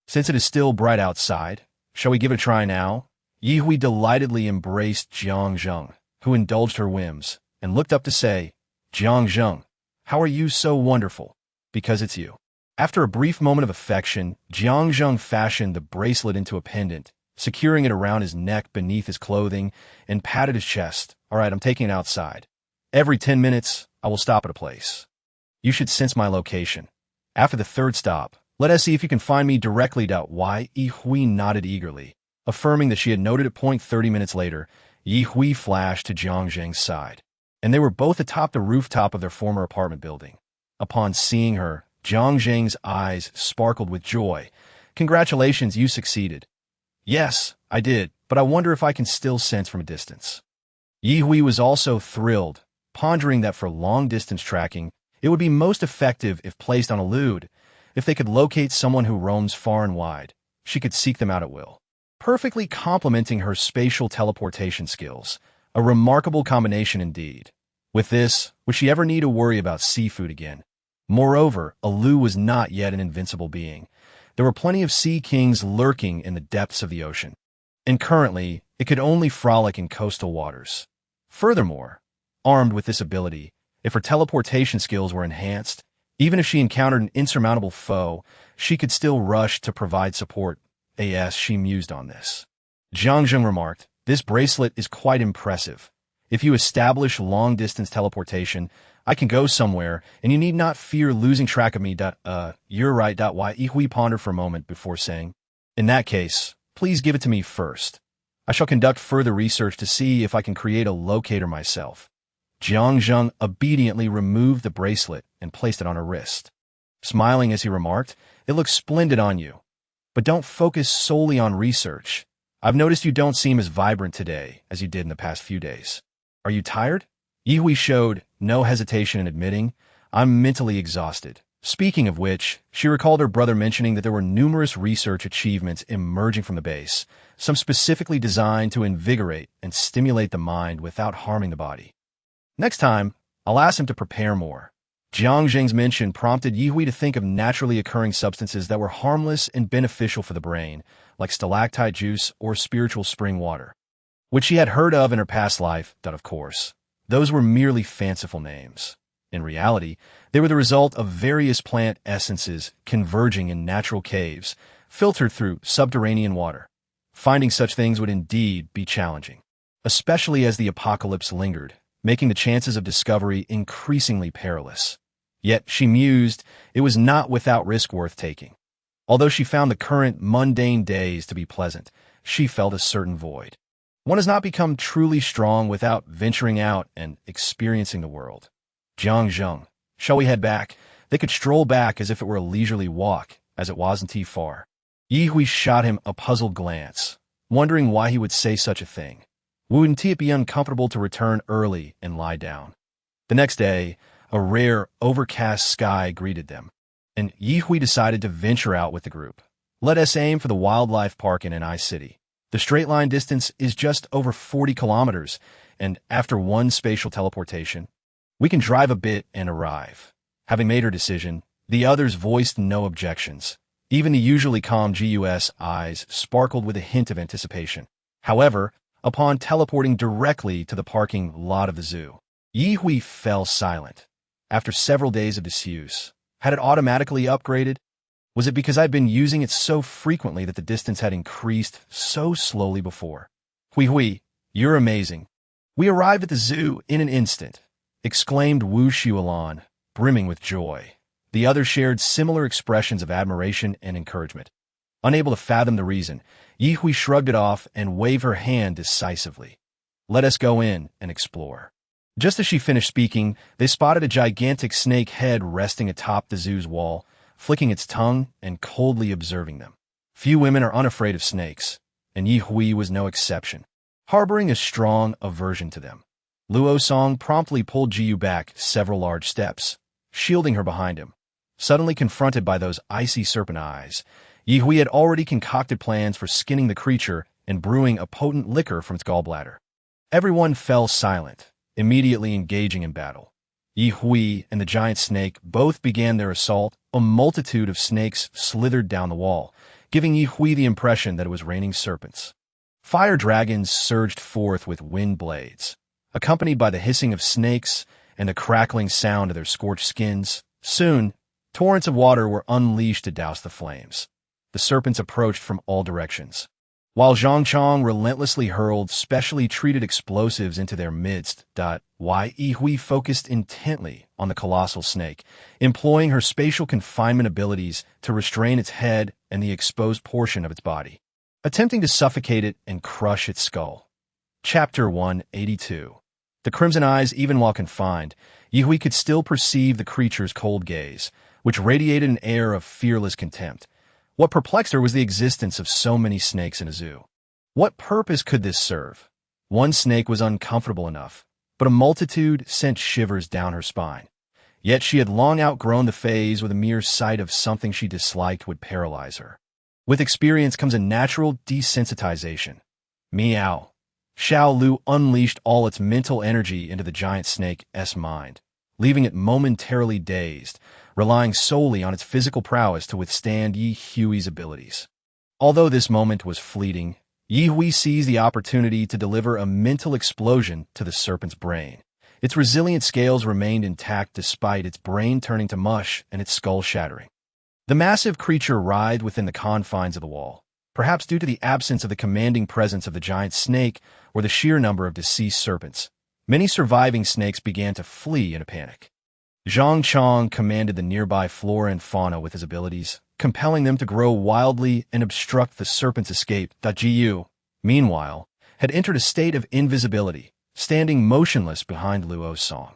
Since it is still bright outside, shall we give it a try now? Yi delightedly embraced Jiang, who indulged her whims, and looked up to say, Jiang, how are you so wonderful? Because it's you. After a brief moment of affection, Jiang fashioned the bracelet into a pendant, securing it around his neck beneath his clothing, and patted his chest. All right, I'm taking it outside. Every 10 minutes, I will stop at a place. You should sense my location. After the 3rd stop, let us see if you can find me directly. Yi nodded eagerly, affirming that she had noted it. 30 minutes later, Yi flashed to Jiang's side, and they were both atop the rooftop of their former apartment building. Upon seeing her, Jiang's eyes sparkled with joy. Congratulations, you succeeded. Yes, I did, but I wonder if I can still sense from a distance. Yi was also thrilled, pondering that for long-distance tracking, it would be most effective if placed on a lewd. If they could locate someone who roams far and wide, she could seek them out at will, perfectly complementing her spatial teleportation skills. A remarkable combination indeed. With this, would she ever need to worry about seafood again? Moreover, Alu was not yet an invincible being. There were plenty of sea kings lurking in the depths of the ocean, and currently, it could only frolic in coastal waters. Furthermore, armed with this ability, if her teleportation skills were enhanced, even if she encountered an insurmountable foe, she could still rush to provide support. She mused on this. Jiang remarked, this bracelet is quite impressive. If you establish long-distance teleportation, I can go somewhere, and you need not fear losing track of me. You're right. Yi pondered for a moment before saying, in that case, please give it to me first. I shall conduct further research to see if I can create a locator myself. Jiang obediently removed the bracelet and placed it on her wrist, smiling as he remarked, it looks splendid on you. But don't focus solely on research. I've noticed you don't seem as vibrant today as you did in the past few days. Are you tired? Yi showed no hesitation in admitting, I'm mentally exhausted. Speaking of which, she recalled her brother mentioning that there were numerous research achievements emerging from the base, some specifically designed to invigorate and stimulate the mind without harming the body. Next time, I'll ask him to prepare more. Jiang's mention prompted Yi to think of naturally occurring substances that were harmless and beneficial for the brain, like stalactite juice or spiritual spring water, which she had heard of in her past life. Of course, those were merely fanciful names. In reality, they were the result of various plant essences converging in natural caves, filtered through subterranean water. Finding such things would indeed be challenging, especially as the apocalypse lingered, making the chances of discovery increasingly perilous. Yet, she mused, it was not without risk worth taking. Although she found the current mundane days to be pleasant, she felt a certain void. One has not become truly strong without venturing out and experiencing the world. Zhang, shall we head back? They could stroll back as if it were a leisurely walk, as it wasn't too far. Ye Hui shot him a puzzled glance, wondering why he would say such a thing. Wouldn't it be uncomfortable to return early and lie down? The next day, a rare, overcast sky greeted them, and Ye Hui decided to venture out with the group. Let us aim for the wildlife park in An City. The straight line distance is just over 40 kilometers, and after one spatial teleportation, we can drive a bit and arrive. Having made her decision, the others voiced no objections. Even the usually calm GUS eyes sparkled with a hint of anticipation. However, upon teleporting directly to the parking lot of the zoo, Ye Hui fell silent. After several days of disuse, had it automatically upgraded? Was it because I'd been using it so frequently that the distance had increased so slowly before? Hui, you're amazing. We arrived at the zoo in an instant, exclaimed Wu Xiulan, brimming with joy. The others shared similar expressions of admiration and encouragement. Unable to fathom the reason, Ye Hui shrugged it off and waved her hand decisively. Let us go in and explore. Just as she finished speaking, they spotted a gigantic snake head resting atop the zoo's wall, flicking its tongue and coldly observing them. Few women are unafraid of snakes, and Ye Hui was no exception, harboring a strong aversion to them. Luo Song promptly pulled Jiyu back several large steps, shielding her behind him. Suddenly confronted by those icy serpent eyes, Ye Hui had already concocted plans for skinning the creature and brewing a potent liquor from its gallbladder. Everyone fell silent, immediately engaging in battle. Ye Hui and the giant snake both began their assault. A multitude of snakes slithered down the wall, giving Ye Hui the impression that it was raining serpents. Fire dragons surged forth with wind blades, accompanied by the hissing of snakes and the crackling sound of their scorched skins. Soon, torrents of water were unleashed to douse the flames. The serpents approached from all directions, while Zhang Chong relentlessly hurled specially treated explosives into their midst. Ye Hui focused intently on the colossal snake, employing her spatial confinement abilities to restrain its head and the exposed portion of its body, attempting to suffocate it and crush its skull. Chapter 182. The crimson eyes, even while confined, Ye Hui could still perceive the creature's cold gaze, which radiated an air of fearless contempt. What perplexed her was the existence of so many snakes in a zoo. What purpose could this serve? One snake was uncomfortable enough, but a multitude sent shivers down her spine. Yet she had long outgrown the phase where the mere sight of something she disliked would paralyze her. With experience comes a natural desensitization. Meow. Xiao Lu unleashed all its mental energy into the giant snake's mind, leaving it momentarily dazed, relying solely on its physical prowess to withstand Ye Hui's abilities. Although this moment was fleeting, Ye Hui seized the opportunity to deliver a mental explosion to the serpent's brain. Its resilient scales remained intact despite its brain turning to mush and its skull shattering. The massive creature writhed within the confines of the wall, perhaps due to the absence of the commanding presence of the giant snake or the sheer number of deceased serpents. Many surviving snakes began to flee in a panic. Zhang Chong commanded the nearby flora and fauna with his abilities, compelling them to grow wildly and obstruct the serpent's escape. Jiyu, meanwhile, had entered a state of invisibility, standing motionless behind Luo's song.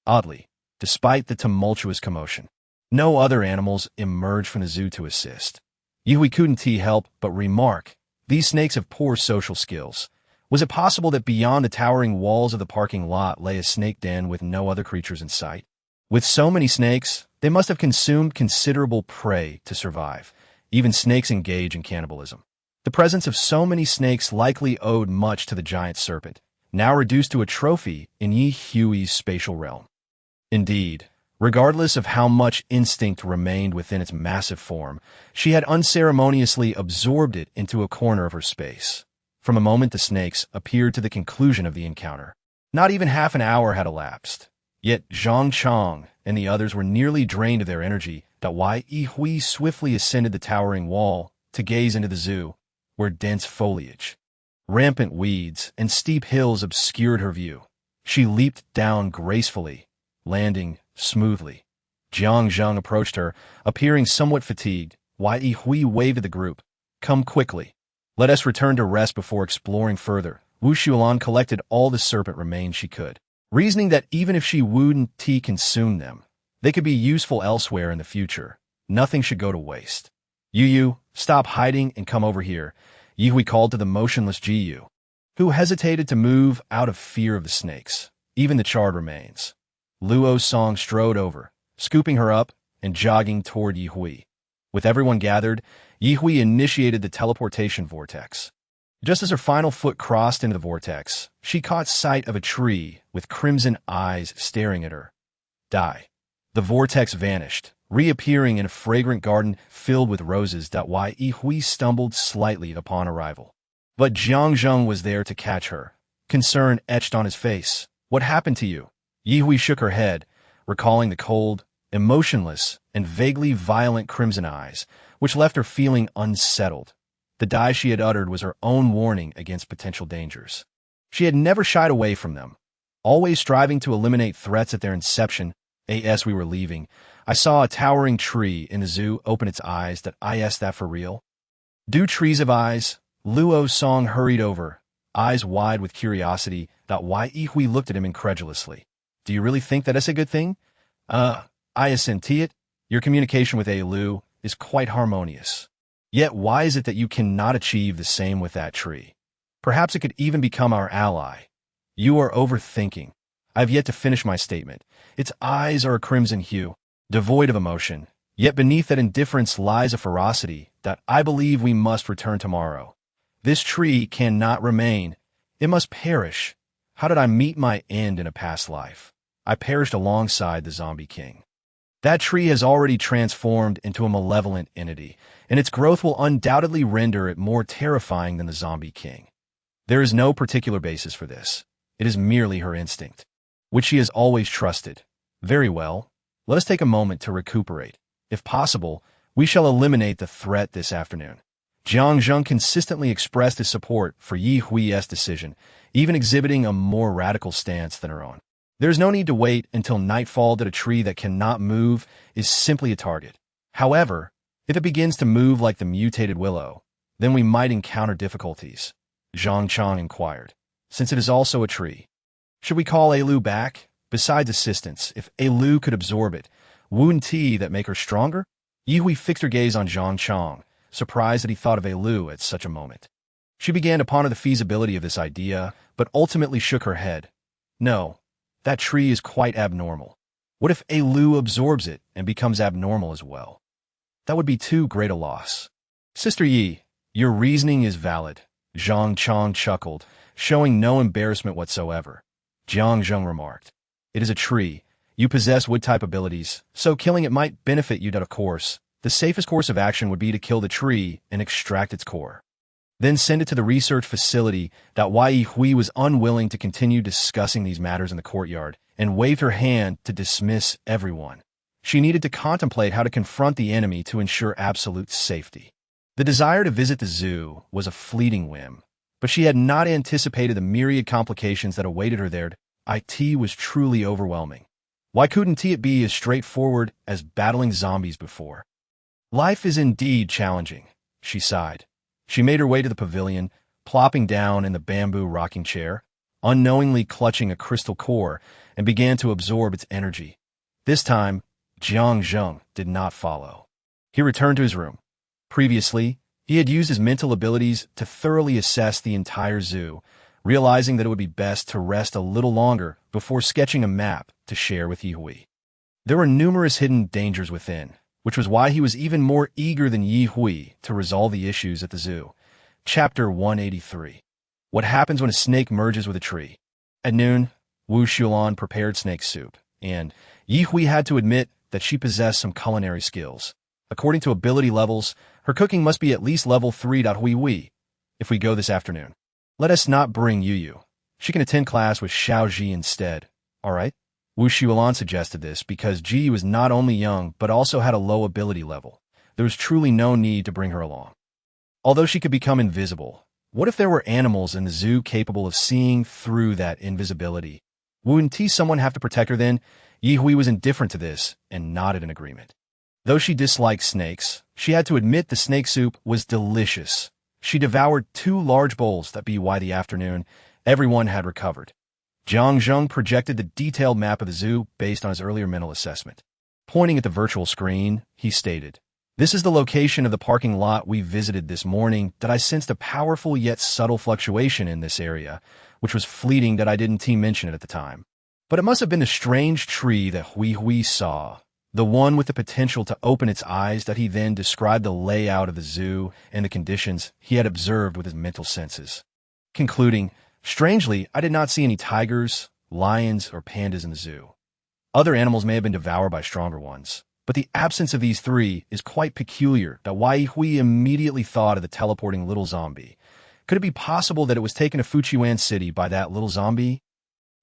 Oddly, despite the tumultuous commotion, no other animals emerged from the zoo to assist. Ye Hui couldn't help but remark, these snakes have poor social skills. Was it possible that beyond the towering walls of the parking lot lay a snake den with no other creatures in sight? With so many snakes, they must have consumed considerable prey to survive. Even snakes engage in cannibalism. The presence of so many snakes likely owed much to the giant serpent, now reduced to a trophy in Ye Hui's spatial realm. Indeed, regardless of how much instinct remained within its massive form, she had unceremoniously absorbed it into a corner of her space. From a moment the snakes appeared to the conclusion of the encounter. Not even half an hour had elapsed. Yet Zhang Chong and the others were nearly drained of their energy. Ye Hui swiftly ascended the towering wall to gaze into the zoo, where dense foliage, rampant weeds, and steep hills obscured her view. She leaped down gracefully, landing smoothly, Jiang Zheng approached her, appearing somewhat fatigued. Ye Hui waved at the group. Come quickly. Let us return to rest before exploring further. Wu Xulan collected all the serpent remains she could, reasoning that even if she wouldn't consume them, they could be useful elsewhere in the future. Nothing should go to waste. Yu, stop hiding and come over here, Ye Hui called to the motionless Jiyu, who hesitated to move out of fear of the snakes, even the charred remains. Luo Song strode over, scooping her up and jogging toward Ye Hui. With everyone gathered, Ye Hui initiated the teleportation vortex. Just as her final foot crossed into the vortex, she caught sight of a tree with crimson eyes staring at her. Die. The vortex vanished, reappearing in a fragrant garden filled with roses. Ye Hui stumbled slightly upon arrival. But Jiang Zheng was there to catch her. Concern etched on his face. What happened to you? Ye Hui shook her head, recalling the cold, emotionless, and vaguely violent crimson eyes, which left her feeling unsettled. The die she had uttered was her own warning against potential dangers. She had never shied away from them, always striving to eliminate threats at their inception. As we were leaving, I saw a towering tree in the zoo open its eyes. I asked that for real? Do trees have eyes? Luo Song hurried over, eyes wide with curiosity. Ye Hui looked at him incredulously. Do you really think that is a good thing? I assent to it. Your communication with Lu is quite harmonious. Yet why is it that you cannot achieve the same with that tree? Perhaps it could even become our ally. You are overthinking. I have yet to finish my statement. Its eyes are a crimson hue, devoid of emotion. Yet beneath that indifference lies a ferocity that I believe we must return tomorrow. This tree cannot remain. It must perish. How did I meet my end in a past life? I perished alongside the zombie king. That tree has already transformed into a malevolent entity, and its growth will undoubtedly render it more terrifying than the zombie king. There is no particular basis for this. It is merely her instinct, which she has always trusted. Very well. Let us take a moment to recuperate. If possible, we shall eliminate the threat this afternoon. Jiang Zheng consistently expressed his support for Ye Hui's decision, even exhibiting a more radical stance than her own. There is no need to wait until nightfall. That a tree that cannot move is simply a target. However, if it begins to move like the mutated willow, then we might encounter difficulties, Zhang Chang inquired, since it is also a tree. Should we call Lu back? Besides assistance, if Lu could absorb it, wouldn't that make her stronger? Ye Hui fixed her gaze on Zhang Chang, surprised that he thought of Lu at such a moment. She began to ponder the feasibility of this idea, but ultimately shook her head. No, that tree is quite abnormal. What if Lu absorbs it and becomes abnormal as well? That would be too great a loss. Sister Yi, your reasoning is valid, Zhang Chang chuckled, showing no embarrassment whatsoever. Jiang Zheng remarked. It is a tree. You possess wood-type abilities, so killing it might benefit you. Of course, the safest course of action would be to kill the tree and extract its core. Then send it to the research facility. Ye Hui was unwilling to continue discussing these matters in the courtyard and waved her hand to dismiss everyone. She needed to contemplate how to confront the enemy to ensure absolute safety. The desire to visit the zoo was a fleeting whim, but she had not anticipated the myriad complications that awaited her there. It was truly overwhelming. Why couldn't it be as straightforward as battling zombies before? Life is indeed challenging, she sighed. She made her way to the pavilion, plopping down in the bamboo rocking chair, unknowingly clutching a crystal core, and began to absorb its energy. This time, Jiang Zheng did not follow. He returned to his room. Previously, he had used his mental abilities to thoroughly assess the entire zoo, realizing that it would be best to rest a little longer before sketching a map to share with Ye Hui. There were numerous hidden dangers within, which was why he was even more eager than Ye Hui to resolve the issues at the zoo. Chapter 183. What happens when a snake merges with a tree? At noon, Wu Xulan prepared snake soup, and Ye Hui had to admit that she possessed some culinary skills. According to ability levels, her cooking must be at least level 3. Hui, if we go this afternoon, let us not bring Yu. She can attend class with Xiaoji instead, all right? Wu Xulan suggested this because Ji was not only young but also had a low ability level. There was truly no need to bring her along. Although she could become invisible, what if there were animals in the zoo capable of seeing through that invisibility? Wouldn't someone have to protect her then? Yi Hui was indifferent to this and nodded in agreement. Though she disliked snakes, she had to admit the snake soup was delicious. She devoured 2 large bowls that by the afternoon, everyone had recovered. Jiang Zheng projected the detailed map of the zoo based on his earlier mental assessment. Pointing at the virtual screen, he stated, "This is the location of the parking lot we visited this morning that I sensed a powerful yet subtle fluctuation in this area, which was fleeting that I didn't mention it at the time. But it must have been the strange tree that Hui saw, the one with the potential to open its eyes that he then described the layout of the zoo and the conditions he had observed with his mental senses." Concluding, "Strangely, I did not see any tigers, lions, or pandas in the zoo. Other animals may have been devoured by stronger ones, but the absence of these 3 is quite peculiar that Yi Hui immediately thought of the teleporting little zombie. Could it be possible that it was taken to Fujian City by that little zombie?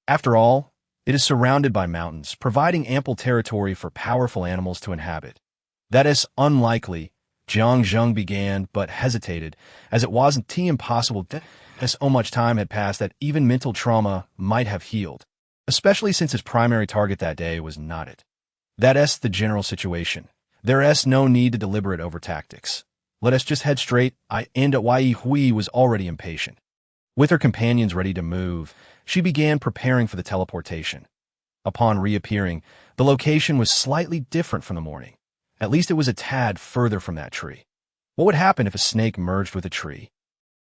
After all, it is surrounded by mountains, providing ample territory for powerful animals to inhabit. That is unlikely," Jiang Zheng began, but hesitated, as it wasn't impossible as so much time had passed that even mental trauma might have healed, especially since his primary target that day was not it. That's the general situation. There's no need to deliberate over tactics. Let us just head straight. Yi Hui was already impatient. With her companions ready to move, she began preparing for the teleportation. Upon reappearing, the location was slightly different from the morning. At least it was a tad further from that tree. What would happen if a snake merged with a tree?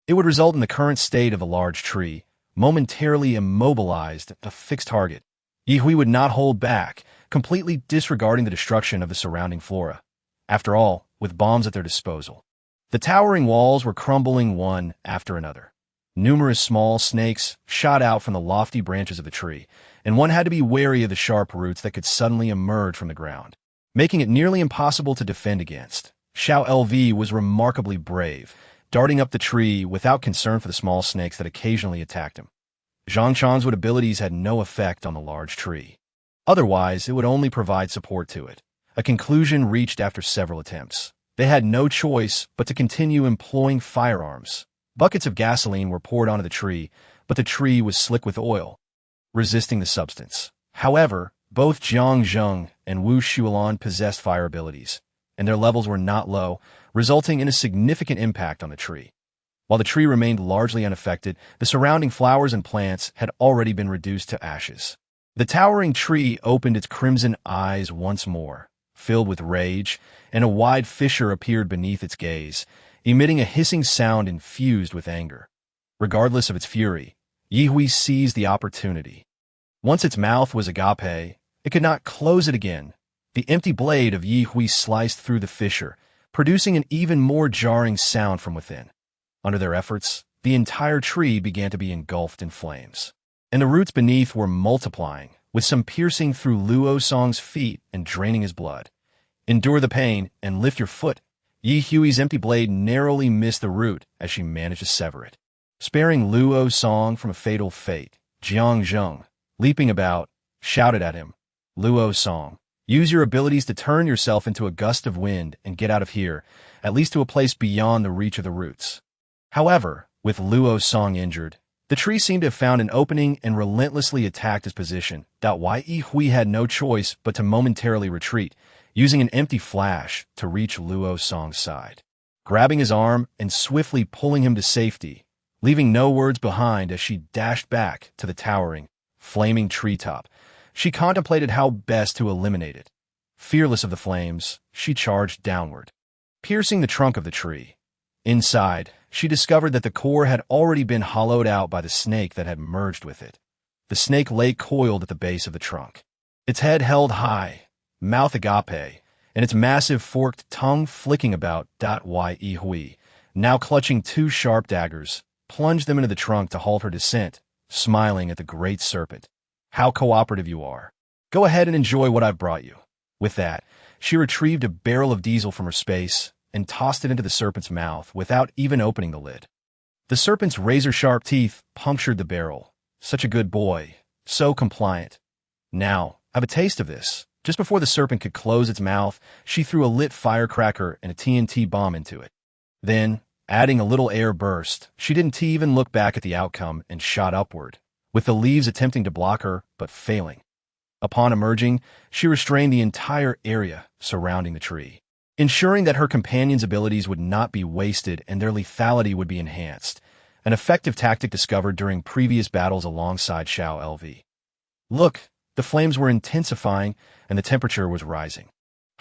It would result in the current state of a large tree, momentarily immobilized at a fixed target. Yi Hui would not hold back, completely disregarding the destruction of the surrounding flora. After all, with bombs at their disposal. The towering walls were crumbling one after another. Numerous small snakes shot out from the lofty branches of the tree, and one had to be wary of the sharp roots that could suddenly emerge from the ground, making it nearly impossible to defend against. Xiao LV was remarkably brave, darting up the tree without concern for the small snakes that occasionally attacked him. Zhang Chan's abilities had no effect on the large tree. Otherwise, it would only provide support to it. A conclusion reached after several attempts. They had no choice but to continue employing firearms. Buckets of gasoline were poured onto the tree, but the tree was slick with oil, resisting the substance. However, both Jiang Zheng and Wu Shulan possessed fire abilities, and their levels were not low, resulting in a significant impact on the tree. While the tree remained largely unaffected, the surrounding flowers and plants had already been reduced to ashes. The towering tree opened its crimson eyes once more, filled with rage, and a wide fissure appeared beneath its gaze, emitting a hissing sound infused with anger. Regardless of its fury, Yi Hui seized the opportunity. Once its mouth was agape, it could not close it again. The empty blade of Yi Hui sliced through the fissure, producing an even more jarring sound from within. Under their efforts, the entire tree began to be engulfed in flames, and the roots beneath were multiplying, with some piercing through Luo Song's feet and draining his blood. Endure the pain and lift your foot. Yi Hui's empty blade narrowly missed the root as she managed to sever it, sparing Luo Song from a fatal fate. Jiang Zheng, leaping about, shouted at him, "Luo Song, use your abilities to turn yourself into a gust of wind and get out of here, at least to a place beyond the reach of the roots." However, with Luo Song injured, the tree seemed to have found an opening and relentlessly attacked his position. Yi Hui had no choice but to momentarily retreat, using an empty flash to reach Luo Song's side, grabbing his arm and swiftly pulling him to safety, leaving no words behind as she dashed back to the towering, flaming treetop. She contemplated how best to eliminate it. Fearless of the flames, she charged downward, piercing the trunk of the tree. Inside, she discovered that the core had already been hollowed out by the snake that had merged with it. The snake lay coiled at the base of the trunk, its head held high, mouth agape, and its massive forked tongue flicking about. Yi Hui, now clutching 2 sharp daggers, plunged them into the trunk to halt her descent, smiling at the great serpent. "How cooperative you are. Go ahead and enjoy what I've brought you." With that, she retrieved a barrel of diesel from her space and tossed it into the serpent's mouth without even opening the lid. The serpent's razor-sharp teeth punctured the barrel. Such a good boy, so compliant. "Now, have a taste of this." Just before the serpent could close its mouth, she threw a lit firecracker and a TNT bomb into it. Then, adding a little air burst, she didn't even look back at the outcome and shot upward, with the leaves attempting to block her, but failing. Upon emerging, she restrained the entire area surrounding the tree, ensuring that her companions' abilities would not be wasted and their lethality would be enhanced, an effective tactic discovered during previous battles alongside Xiao LV. Look, the flames were intensifying and the temperature was rising.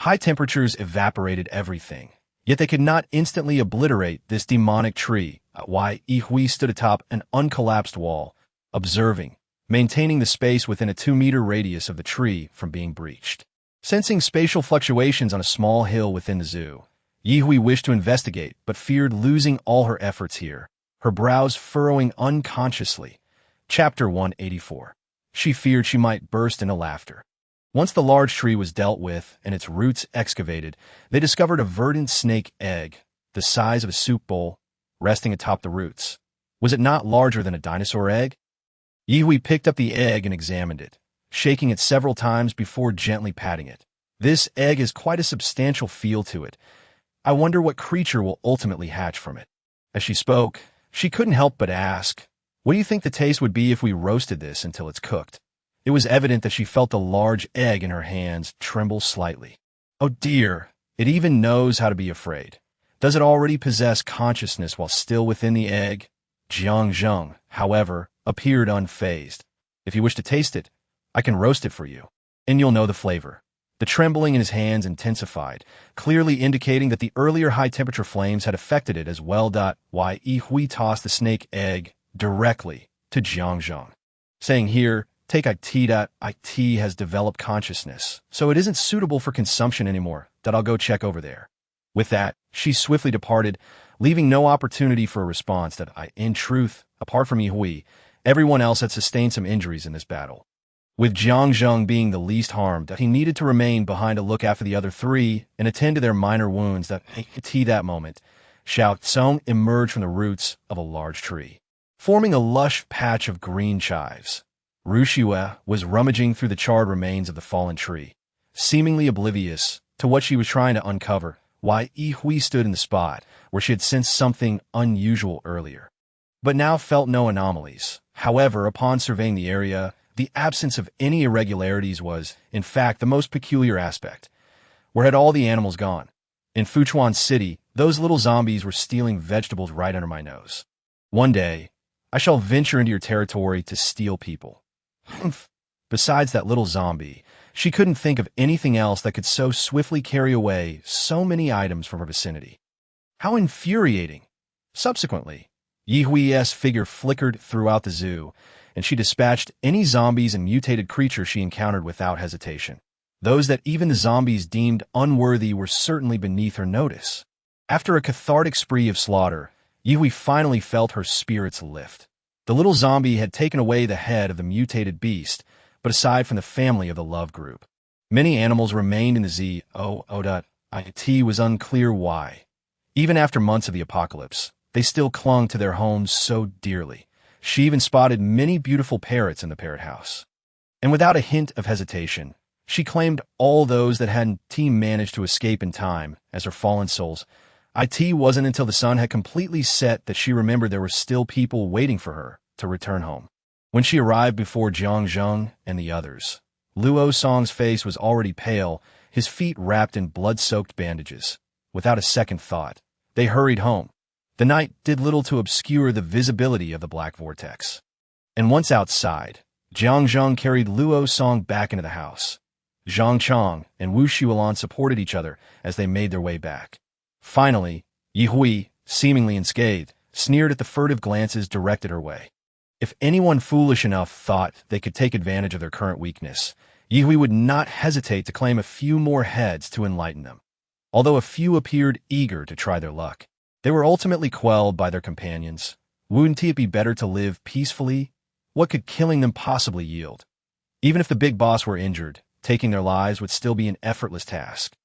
High temperatures evaporated everything, yet they could not instantly obliterate this demonic tree. Ye stood atop an uncollapsed wall, observing, maintaining the space within a 2-meter radius of the tree from being breached. Sensing spatial fluctuations on a small hill within the zoo, Ye wished to investigate but feared losing all her efforts here, her brows furrowing unconsciously. Chapter 184. She feared she might burst into laughter. Once the large tree was dealt with and its roots excavated, they discovered a verdant snake egg, the size of a soup bowl, resting atop the roots. Was it not larger than a dinosaur egg? Ye picked up the egg and examined it, shaking it several times before gently patting it. This egg has quite a substantial feel to it. I wonder what creature will ultimately hatch from it. As she spoke, she couldn't help but ask, "What do you think the taste would be if we roasted this until it's cooked?" It was evident that she felt the large egg in her hands tremble slightly. Oh dear, it even knows how to be afraid. Does it already possess consciousness while still within the egg? Zhang, however, appeared unfazed. "If you wish to taste it, I can roast it for you, and you'll know the flavor." The trembling in his hands intensified, clearly indicating that the earlier high-temperature flames had affected it as well. Ye tossed the snake egg directly to Zhang, saying, "Here, take it. It has developed consciousness, so it isn't suitable for consumption anymore. I'll go check over there." With that, she swiftly departed, leaving no opportunity for a response. In truth, apart from Ye, everyone else had sustained some injuries in this battle. With Zhang being the least harmed, he needed to remain behind to look after the other three and attend to their minor wounds. That moment, Xiao Tsong emerged from the roots of a large tree, forming a lush patch of green chives. Rushue was rummaging through the charred remains of the fallen tree, seemingly oblivious to what she was trying to uncover, while Ye stood in the spot where she had sensed something unusual earlier, but now felt no anomalies. However, upon surveying the area, the absence of any irregularities was, in fact, the most peculiar aspect. Where had all the animals gone? In Fuchuan City, those little zombies were stealing vegetables right under my nose. One day, I shall venture into your territory to steal people. Humph. Besides that little zombie, she couldn't think of anything else that could so swiftly carry away so many items from her vicinity. How infuriating! Subsequently, Ye's figure flickered throughout the zoo, and she dispatched any zombies and mutated creatures she encountered without hesitation. Those that even the zombies deemed unworthy were certainly beneath her notice. After a cathartic spree of slaughter, Ye finally felt her spirits lift. The little zombie had taken away the head of the mutated beast, but aside from the family of the love group, many animals remained in the It was unclear why. Even after months of the apocalypse, they still clung to their homes so dearly. She even spotted many beautiful parrots in the parrot house. And without a hint of hesitation, she claimed all those that hadn't managed to escape in time as her fallen souls. It wasn't until the sun had completely set that she remembered there were still people waiting for her to return home. When she arrived before Zhang and the others, Luo Song's face was already pale, his feet wrapped in blood-soaked bandages. Without a second thought, they hurried home. The night did little to obscure the visibility of the black vortex. And once outside, Zhang carried Luo Song back into the house. Zhang Chong and Wu Xuelan supported each other as they made their way back. Finally, Ye, seemingly unscathed, sneered at the furtive glances directed her way. If anyone foolish enough thought they could take advantage of their current weakness, Ye would not hesitate to claim a few more heads to enlighten them. Although a few appeared eager to try their luck, they were ultimately quelled by their companions. Wouldn't it be better to live peacefully? What could killing them possibly yield? Even if the big boss were injured, taking their lives would still be an effortless task.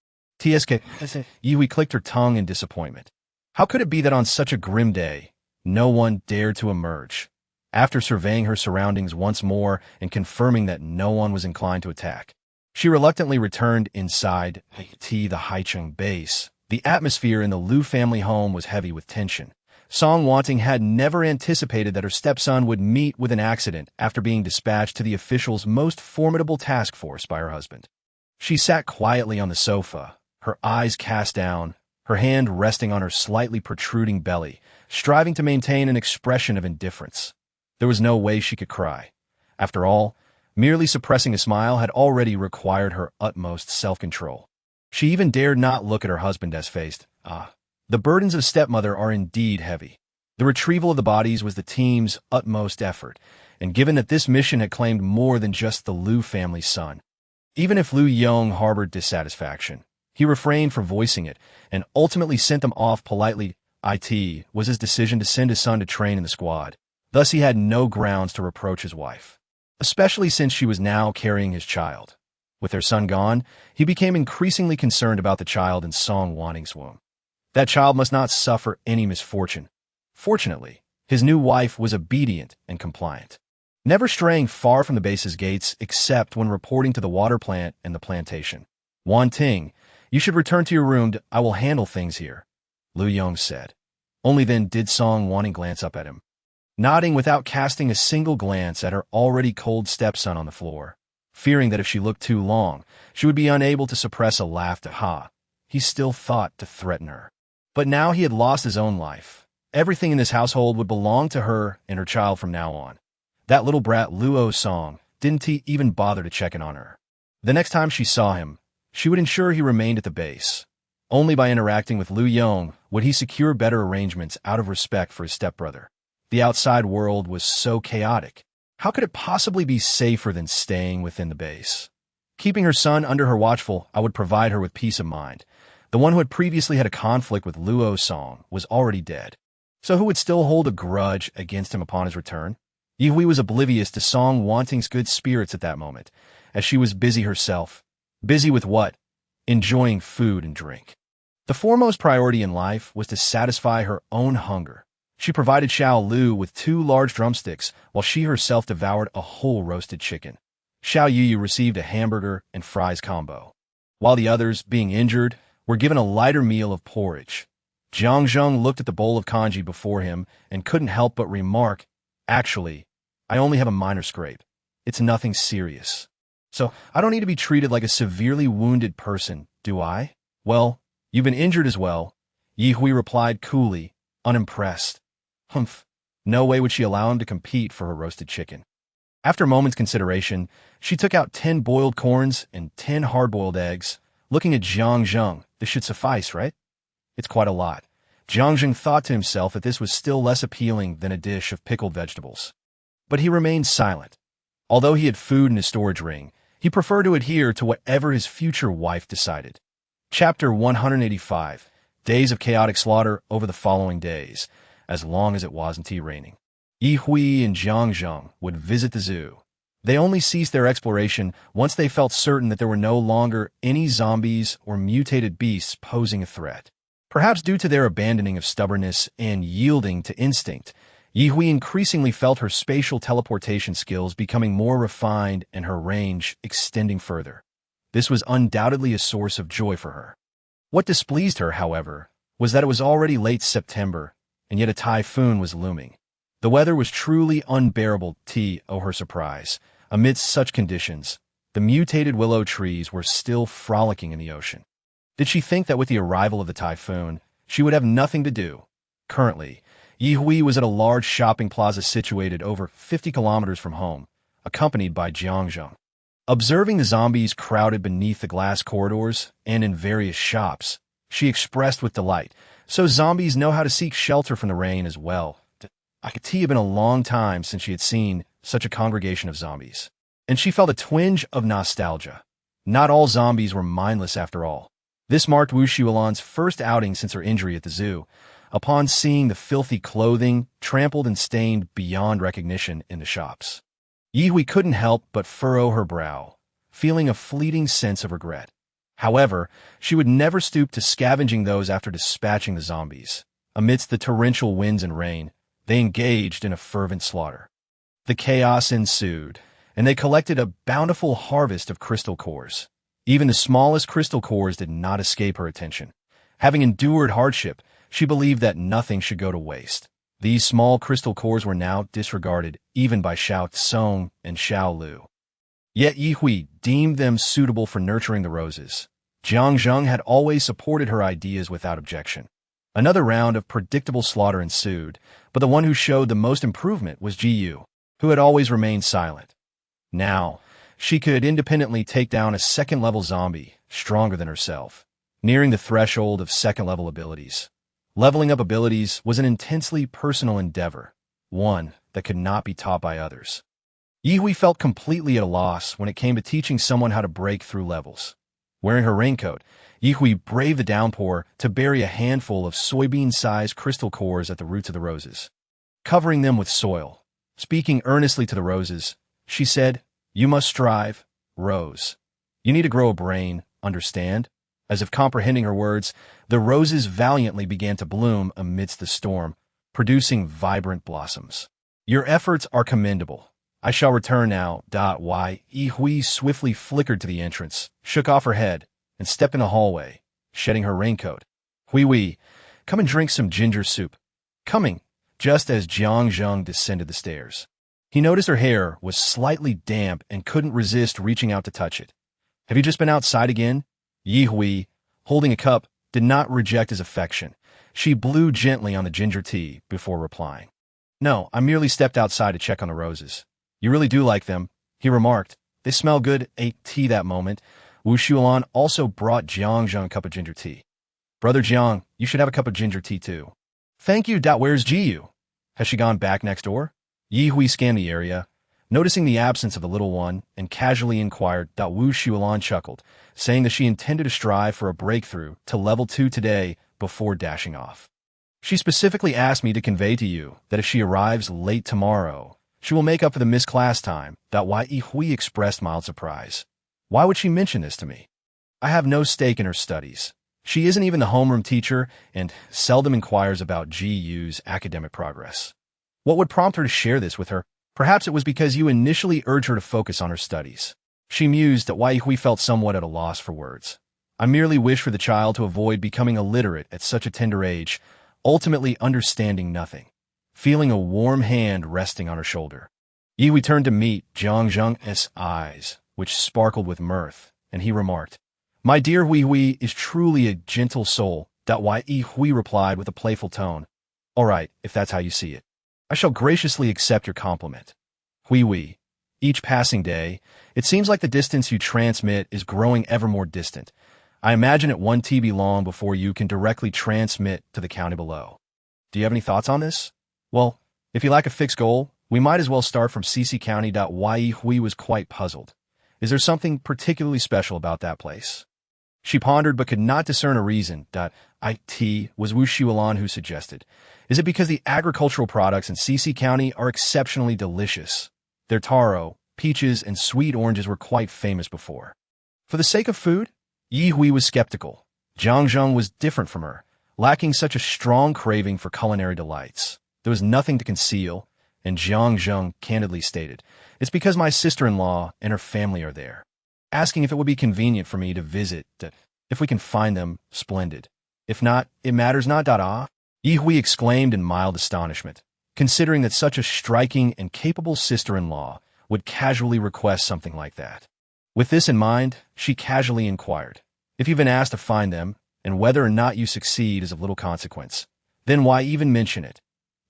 Ye clicked her tongue in disappointment. How could it be that on such a grim day, no one dared to emerge? After surveying her surroundings once more and confirming that no one was inclined to attack, she reluctantly returned inside the Haicheng base. The atmosphere in the Liu family home was heavy with tension, Song Wanting had never anticipated that her stepson would meet with an accident after being dispatched to the official's most formidable task force by her husband. She sat quietly on the sofa, her eyes cast down, her hand resting on her slightly protruding belly, striving to maintain an expression of indifference. There was no way she could cry. After all, merely suppressing a smile had already required her utmost self-control. She even dared not look at her husband as faced. The burdens of stepmother are indeed heavy. The retrieval of the bodies was the team's utmost effort, and given that this mission had claimed more than just the Liu family's son. Even if Liu Yong harbored dissatisfaction, he refrained from voicing it and ultimately sent them off politely. It was his decision to send his son to train in the squad. Thus he had no grounds to reproach his wife, especially since she was now carrying his child. With their son gone, he became increasingly concerned about the child in Song Wanting's womb. That child must not suffer any misfortune. Fortunately, his new wife was obedient and compliant, never straying far from the base's gates except when reporting to the water plant and the plantation. Wanting, you should return to your room. I will handle things here, Liu Yong said. Only then did Song Wanting glance up at him, nodding without casting a single glance at her already cold stepson on the floor, fearing that if she looked too long, she would be unable to suppress a laugh. He still thought to threaten her. But now he had lost his own life. Everything in this household would belong to her and her child from now on. That little brat Luo Song didn't even bother to check in on her. The next time she saw him, she would ensure he remained at the base. Only by interacting with Liu Yong would he secure better arrangements out of respect for his stepbrother. The outside world was so chaotic. How could it possibly be safer than staying within the base? Keeping her son under her watchful, I would provide her with peace of mind. The one who had previously had a conflict with Luo Song was already dead. So who would still hold a grudge against him upon his return? Ye Hui was oblivious to Song Wanting's good spirits at that moment, as she was busy herself. Busy with what? Enjoying food and drink. The foremost priority in life was to satisfy her own hunger. She provided Xiao Lu with 2 large drumsticks, while she herself devoured a whole roasted chicken. Xiao Yu received a hamburger and fries combo, while the others, being injured, were given a lighter meal of porridge. Jiang Zheng looked at the bowl of congee before him and couldn't help but remark, "Actually, I only have a minor scrape. It's nothing serious. So I don't need to be treated like a severely wounded person, do I?" "Well, you've been injured as well," Ye Hui replied coolly, unimpressed. Humph. No way would she allow him to compete for her roasted chicken. After a moment's consideration, she took out 10 boiled corns and 10 hard-boiled eggs. Looking at Jiang Zheng, this should suffice, right? It's quite a lot. Jiang Zheng thought to himself that this was still less appealing than a dish of pickled vegetables. But he remained silent. Although he had food in his storage ring, he preferred to adhere to whatever his future wife decided. Chapter 185. Days of chaotic slaughter over the following days, as long as it wasn't raining. Ye Hui and Jiang Zheng would visit the zoo. They only ceased their exploration once they felt certain that there were no longer any zombies or mutated beasts posing a threat. Perhaps due to their abandoning of stubbornness and yielding to instinct, Ye Hui increasingly felt her spatial teleportation skills becoming more refined and her range extending further. This was undoubtedly a source of joy for her. What displeased her, however, was that it was already late September, and yet a typhoon was looming. The weather was truly unbearable. Her surprise. Amidst such conditions, the mutated willow trees were still frolicking in the ocean. Did she think that with the arrival of the typhoon, she would have nothing to do? Currently, Ye Hui was at a large shopping plaza situated over 50 kilometers from home, accompanied by Jiang Zheng. Observing the zombies crowded beneath the glass corridors and in various shops, she expressed with delight, "So zombies know how to seek shelter from the rain as well." It had been a long time since she had seen such a congregation of zombies, and she felt a twinge of nostalgia. Not all zombies were mindless after all. This marked Wu Xiulan's first outing since her injury at the zoo. Upon seeing the filthy clothing, trampled and stained beyond recognition in the shops, Ye Hui couldn't help but furrow her brow, feeling a fleeting sense of regret. However, she would never stoop to scavenging those after dispatching the zombies. Amidst the torrential winds and rain, they engaged in a fervent slaughter. The chaos ensued, and they collected a bountiful harvest of crystal cores. Even the smallest crystal cores did not escape her attention. Having endured hardship, She believed that nothing should go to waste. These small crystal cores were now disregarded even by Xiao Tsong and Xiao Lu. Yet Yi Hui deemed them suitable for nurturing the roses. Jiang Zheng had always supported her ideas without objection. Another round of predictable slaughter ensued, but the one who showed the most improvement was Ji Yu, who had always remained silent. Now, she could independently take down a second-level zombie, stronger than herself, nearing the threshold of second-level abilities. Leveling up abilities was an intensely personal endeavor, one that could not be taught by others. Yi Hui felt completely at a loss when it came to teaching someone how to break through levels. Wearing her raincoat, Yi Hui braved the downpour to bury a handful of soybean-sized crystal cores at the roots of the roses. Covering them with soil, speaking earnestly to the roses, she said, "You must strive, Rose. You need to grow a brain, understand?" As if comprehending her words, the roses valiantly began to bloom amidst the storm, producing vibrant blossoms. "Your efforts are commendable. I shall return now. Yi Hui swiftly flickered to the entrance, shook off her head, and stepped in the hallway, shedding her raincoat. "Hui, come and drink some ginger soup." Coming, just as Jiang Zheng descended the stairs. He noticed her hair was slightly damp and couldn't resist reaching out to touch it. "Have you just been outside again?" Yi Hui, holding a cup, did not reject his affection. She blew gently on the ginger tea before replying. "No, I merely stepped outside to check on the roses." "You really do like them," he remarked. "They smell good." Ate tea that moment. Wu Shulan also brought Jiang Zheng a cup of ginger tea. "Brother Jiang, you should have a cup of ginger tea too." "Thank you. Where's Ji Yu? Has she gone back next door?" Yi Hui scanned the area, noticing the absence of the little one, and casually inquired. Wu Shulan chuckled, saying that she intended to strive for a breakthrough to level 2 today before dashing off. "She specifically asked me to convey to you that if she arrives late tomorrow, she will make up for the missed class time." Yi Hui expressed mild surprise. "Why would she mention this to me? I have no stake in her studies. She isn't even the homeroom teacher and seldom inquires about Ji Yu's academic progress. What would prompt her to share this with her? Perhaps it was because you initially urged her to focus on her studies." She mused that Yi Hui felt somewhat at a loss for words. "I merely wish for the child to avoid becoming illiterate at such a tender age, ultimately understanding nothing." Feeling a warm hand resting on her shoulder, Yi Hui turned to meet Jiang Zheng's eyes, which sparkled with mirth, and he remarked, "My dear Hui is truly a gentle soul." Yi Hui replied with a playful tone, "All right, if that's how you see it. I shall graciously accept your compliment. Hui, each passing day, it seems like the distance you transmit is growing ever more distant. I imagine it 1 TB long before you can directly transmit to the county below. Do you have any thoughts on this? Well, if you lack a fixed goal, we might as well start from CC County. Yi Hui was quite puzzled. Is there something particularly special about that place? She pondered but could not discern a reason. It was Wu Shulan who suggested. Is it because the agricultural products in CC County are exceptionally delicious? Their taro, peaches, and sweet oranges were quite famous before. For the sake of food? Yi Hui was skeptical. Jiang Zheng was different from her, lacking such a strong craving for culinary delights. There was nothing to conceal, and Jiang Zheng candidly stated, "It's because my sister-in-law and her family are there. Asking if it would be convenient for me to visit. If we can find them, splendid. If not, it matters not. Yi Hui exclaimed in mild astonishment, considering that such a striking and capable sister-in-law would casually request something like that. With this in mind, she casually inquired, "If you've been asked to find them, and whether or not you succeed is of little consequence, then why even mention it?"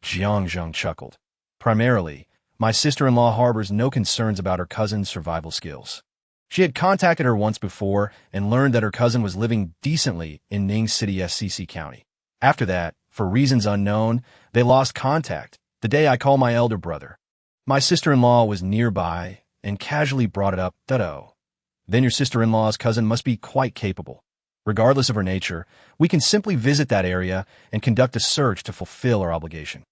Jiang Zheng chuckled. "Primarily, my sister-in-law harbors no concerns about her cousin's survival skills. She had contacted her once before and learned that her cousin was living decently in Ning City, SCC County. After that, for reasons unknown, they lost contact the day I called my elder brother. My sister-in-law was nearby and casually brought it up. Then your sister-in-law's cousin must be quite capable. Regardless of her nature, we can simply visit that area and conduct a search to fulfill our obligation."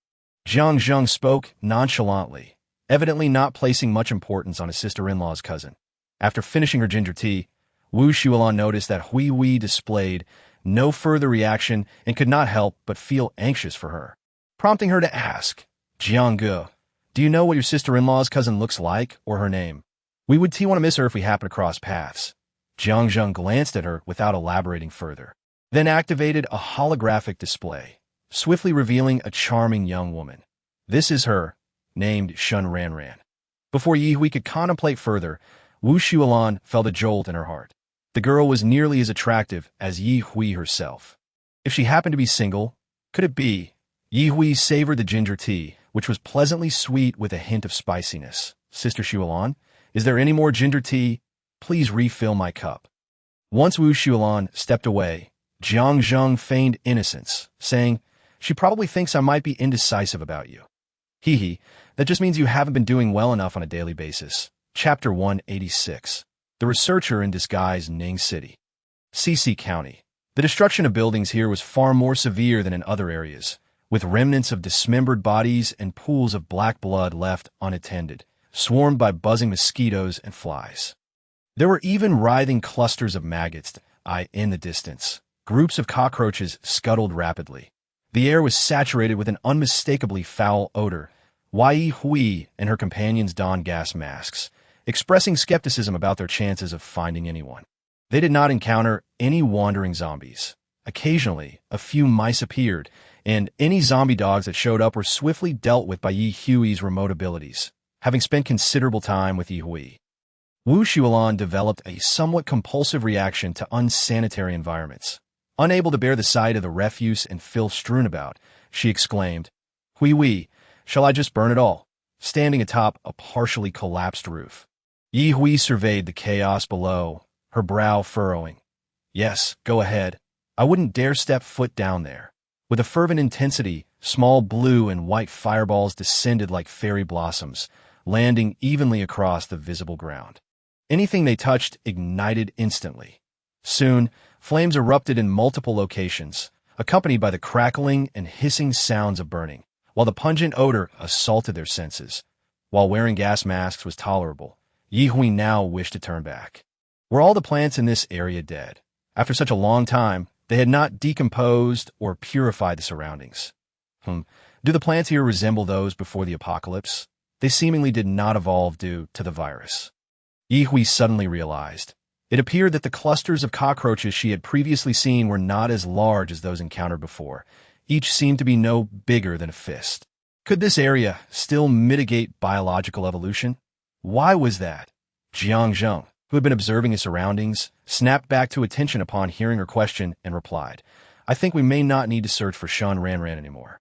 Jiang Zheng spoke nonchalantly, evidently not placing much importance on his sister-in-law's cousin. After finishing her ginger tea, Wu Shulan noticed that Hui displayed no further reaction and could not help but feel anxious for her, prompting her to ask, "Jiang Ge, do you know what your sister-in-law's cousin looks like or her name? We would want to miss her if we happen to cross paths." Jiang Zheng glanced at her without elaborating further, then activated a holographic display. swiftly revealing a charming young woman. This is her, named Shun Ranran. Before Yi Hui could contemplate further, Wu Shualan felt a jolt in her heart. The girl was nearly as attractive as Yi Hui herself. If she happened to be single, could it be? Yi Hui savored the ginger tea, which was pleasantly sweet with a hint of spiciness. Sister Shualan, is there any more ginger tea? Please refill my cup. Once Wu Shualan stepped away, Jiang Zheng feigned innocence, saying, she probably thinks I might be indecisive about you. Hee hee, that just means you haven't been doing well enough on a daily basis. Chapter 186. The Researcher in Disguise, Ning City. CC County. The destruction of buildings here was far more severe than in other areas, with remnants of dismembered bodies and pools of black blood left unattended, swarmed by buzzing mosquitoes and flies. There were even writhing clusters of maggots in the distance. Groups of cockroaches scuttled rapidly. The air was saturated with an unmistakably foul odor. Yi Hui and her companions donned gas masks, expressing skepticism about their chances of finding anyone. They did not encounter any wandering zombies. Occasionally, a few mice appeared, and any zombie dogs that showed up were swiftly dealt with by Yi Hui's remote abilities, having spent considerable time with Yi Hui. Wu Shualan developed a somewhat compulsive reaction to unsanitary environments. Unable to bear the sight of the refuse and filth strewn about, she exclaimed, Hui, shall I just burn it all? Standing atop a partially collapsed roof. Yi Hui surveyed the chaos below, her brow furrowing. Yes, go ahead. I wouldn't dare step foot down there. With a fervent intensity, small blue and white fireballs descended like fairy blossoms, landing evenly across the visible ground. Anything they touched ignited instantly. Soon, flames erupted in multiple locations, accompanied by the crackling and hissing sounds of burning, while the pungent odor assaulted their senses. While wearing gas masks was tolerable, Yi Hui now wished to turn back. Were all the plants in this area dead? After such a long time, they had not decomposed or purified the surroundings. Do the plants here resemble those before the apocalypse? They seemingly did not evolve due to the virus. Yi Hui suddenly realized. It appeared that the clusters of cockroaches she had previously seen were not as large as those encountered before. Each seemed to be no bigger than a fist. Could this area still mitigate biological evolution? Why was that? Jiang Zheng, who had been observing his surroundings, snapped back to attention upon hearing her question and replied, I think we may not need to search for Shun Ranran anymore.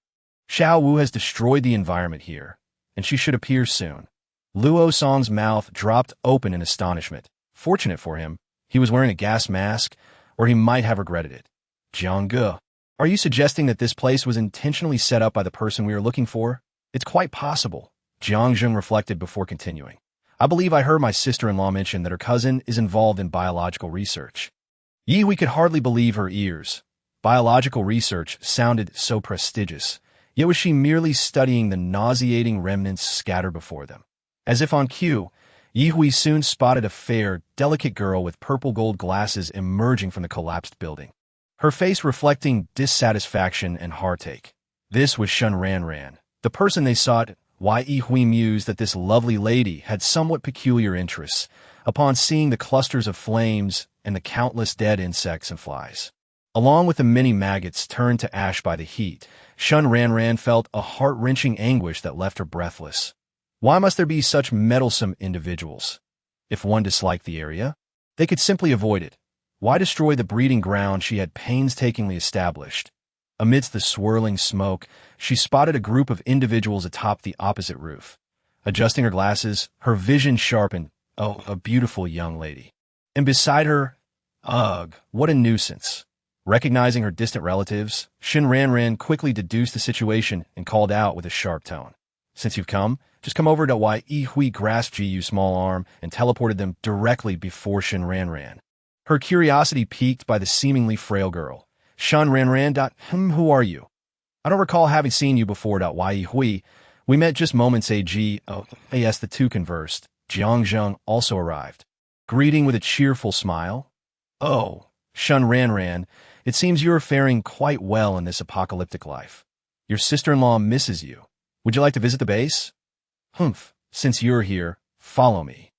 Xiao Wu has destroyed the environment here, and she should appear soon. Luo Song's mouth dropped open in astonishment. Fortunate for him, he was wearing a gas mask, or he might have regretted it. Jiang Ge, are you suggesting that this place was intentionally set up by the person we are looking for? It's quite possible, Jiang Zheng reflected before continuing. I believe I heard my sister-in-law mention that her cousin is involved in biological research. Yi Hui could hardly believe her ears. Biological research sounded so prestigious, yet was she merely studying the nauseating remnants scattered before them? As if on cue, Yi Hui soon spotted a fair, delicate girl with purple-gold glasses emerging from the collapsed building, her face reflecting dissatisfaction and heartache. This was Shun Ranran, the person they sought. Yi Hui mused that this lovely lady had somewhat peculiar interests upon seeing the clusters of flames and the countless dead insects and flies. Along with the many maggots turned to ash by the heat, Shun Ranran felt a heart-wrenching anguish that left her breathless. Why must there be such meddlesome individuals? If one disliked the area, they could simply avoid it. Why destroy the breeding ground she had painstakingly established? Amidst the swirling smoke, she spotted a group of individuals atop the opposite roof. Adjusting her glasses, her vision sharpened. Oh, a beautiful young lady. And beside her, ugh, what a nuisance. Recognizing her distant relatives, Shun Ranran quickly deduced the situation and called out with a sharp tone. Since you've come, just come over to Yi Hui grasped Jiu's small arm and teleported them directly before Shun Ranran. Her curiosity piqued by the seemingly frail girl. Shun Ranran. Who are you? I don't recall having seen you before. Yi Hui. We met just moments ago. Oh, yes, the two conversed. Jiang Zheng also arrived, greeting with a cheerful smile. Oh, Shun Ranran, it seems you are faring quite well in this apocalyptic life. Your sister-in-law misses you. Would you like to visit the base? Since you're here, follow me.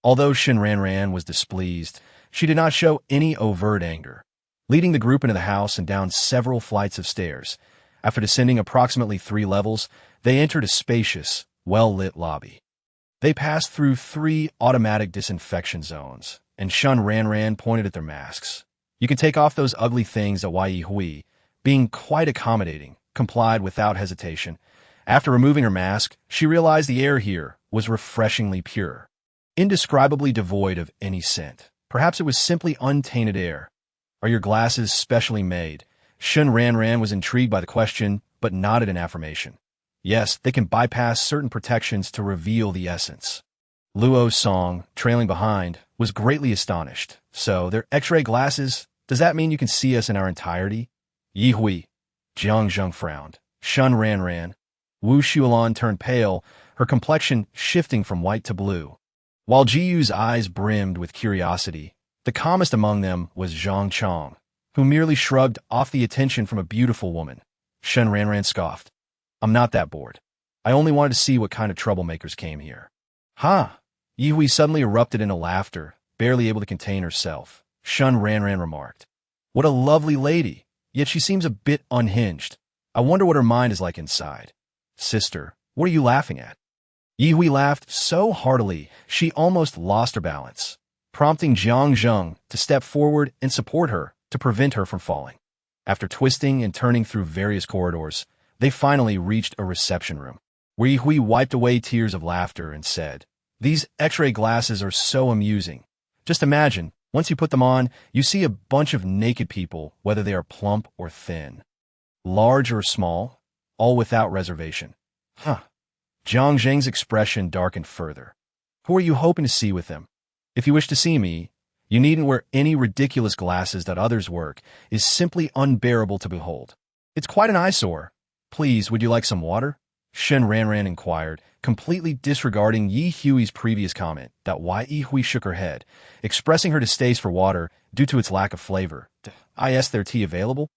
Although Shun Ranran was displeased, she did not show any overt anger. Leading the group into the house and down several flights of stairs, After descending approximately 3 levels, they entered a spacious, well-lit lobby. They passed through 3 automatic disinfection zones, and Shun Ranran pointed at their masks. You can take off those ugly things at Ye, being quite accommodating, complied without hesitation. After removing her mask, she realized the air here was refreshingly pure, indescribably devoid of any scent. Perhaps it was simply untainted air. Are your glasses specially made? Shun Ranran was intrigued by the question, but nodded in affirmation. Yes, they can bypass certain protections to reveal the essence. Luo Song, trailing behind, was greatly astonished. So, they're X-ray glasses? Does that mean you can see us in our entirety? Yi Hui. Jiang Zheng frowned. Shun Ranran. Wu Xuelan turned pale, her complexion shifting from white to blue. While Jiyu's eyes brimmed with curiosity, the calmest among them was Zhang Chong, who merely shrugged off the attention from a beautiful woman. Shun Ranran scoffed. I'm not that bored. I only wanted to see what kind of troublemakers came here. Ha! Yi Hui suddenly erupted into laughter, barely able to contain herself. Shun Ranran remarked. What a lovely lady, yet she seems a bit unhinged. I wonder what her mind is like inside. Sister, what are you laughing at? Yi Hui laughed so heartily she almost lost her balance, prompting Jiang Zheng to step forward and support her to prevent her from falling. After twisting and turning through various corridors, they finally reached a reception room, where Yi Hui wiped away tears of laughter and said, These X-ray glasses are so amusing. Just imagine, once you put them on, you see a bunch of naked people, whether they are plump or thin, large or small, all without reservation. Huh. Jiang Zheng's expression darkened further. Who are you hoping to see with them? If you wish to see me, you needn't wear any ridiculous glasses that others work. Is simply unbearable to behold. It's quite an eyesore. Please, would you like some water? Shun Ranran inquired, completely disregarding Yi Hui's previous comment that Yi Hui shook her head, expressing her distaste for water due to its lack of flavor. Is there tea available?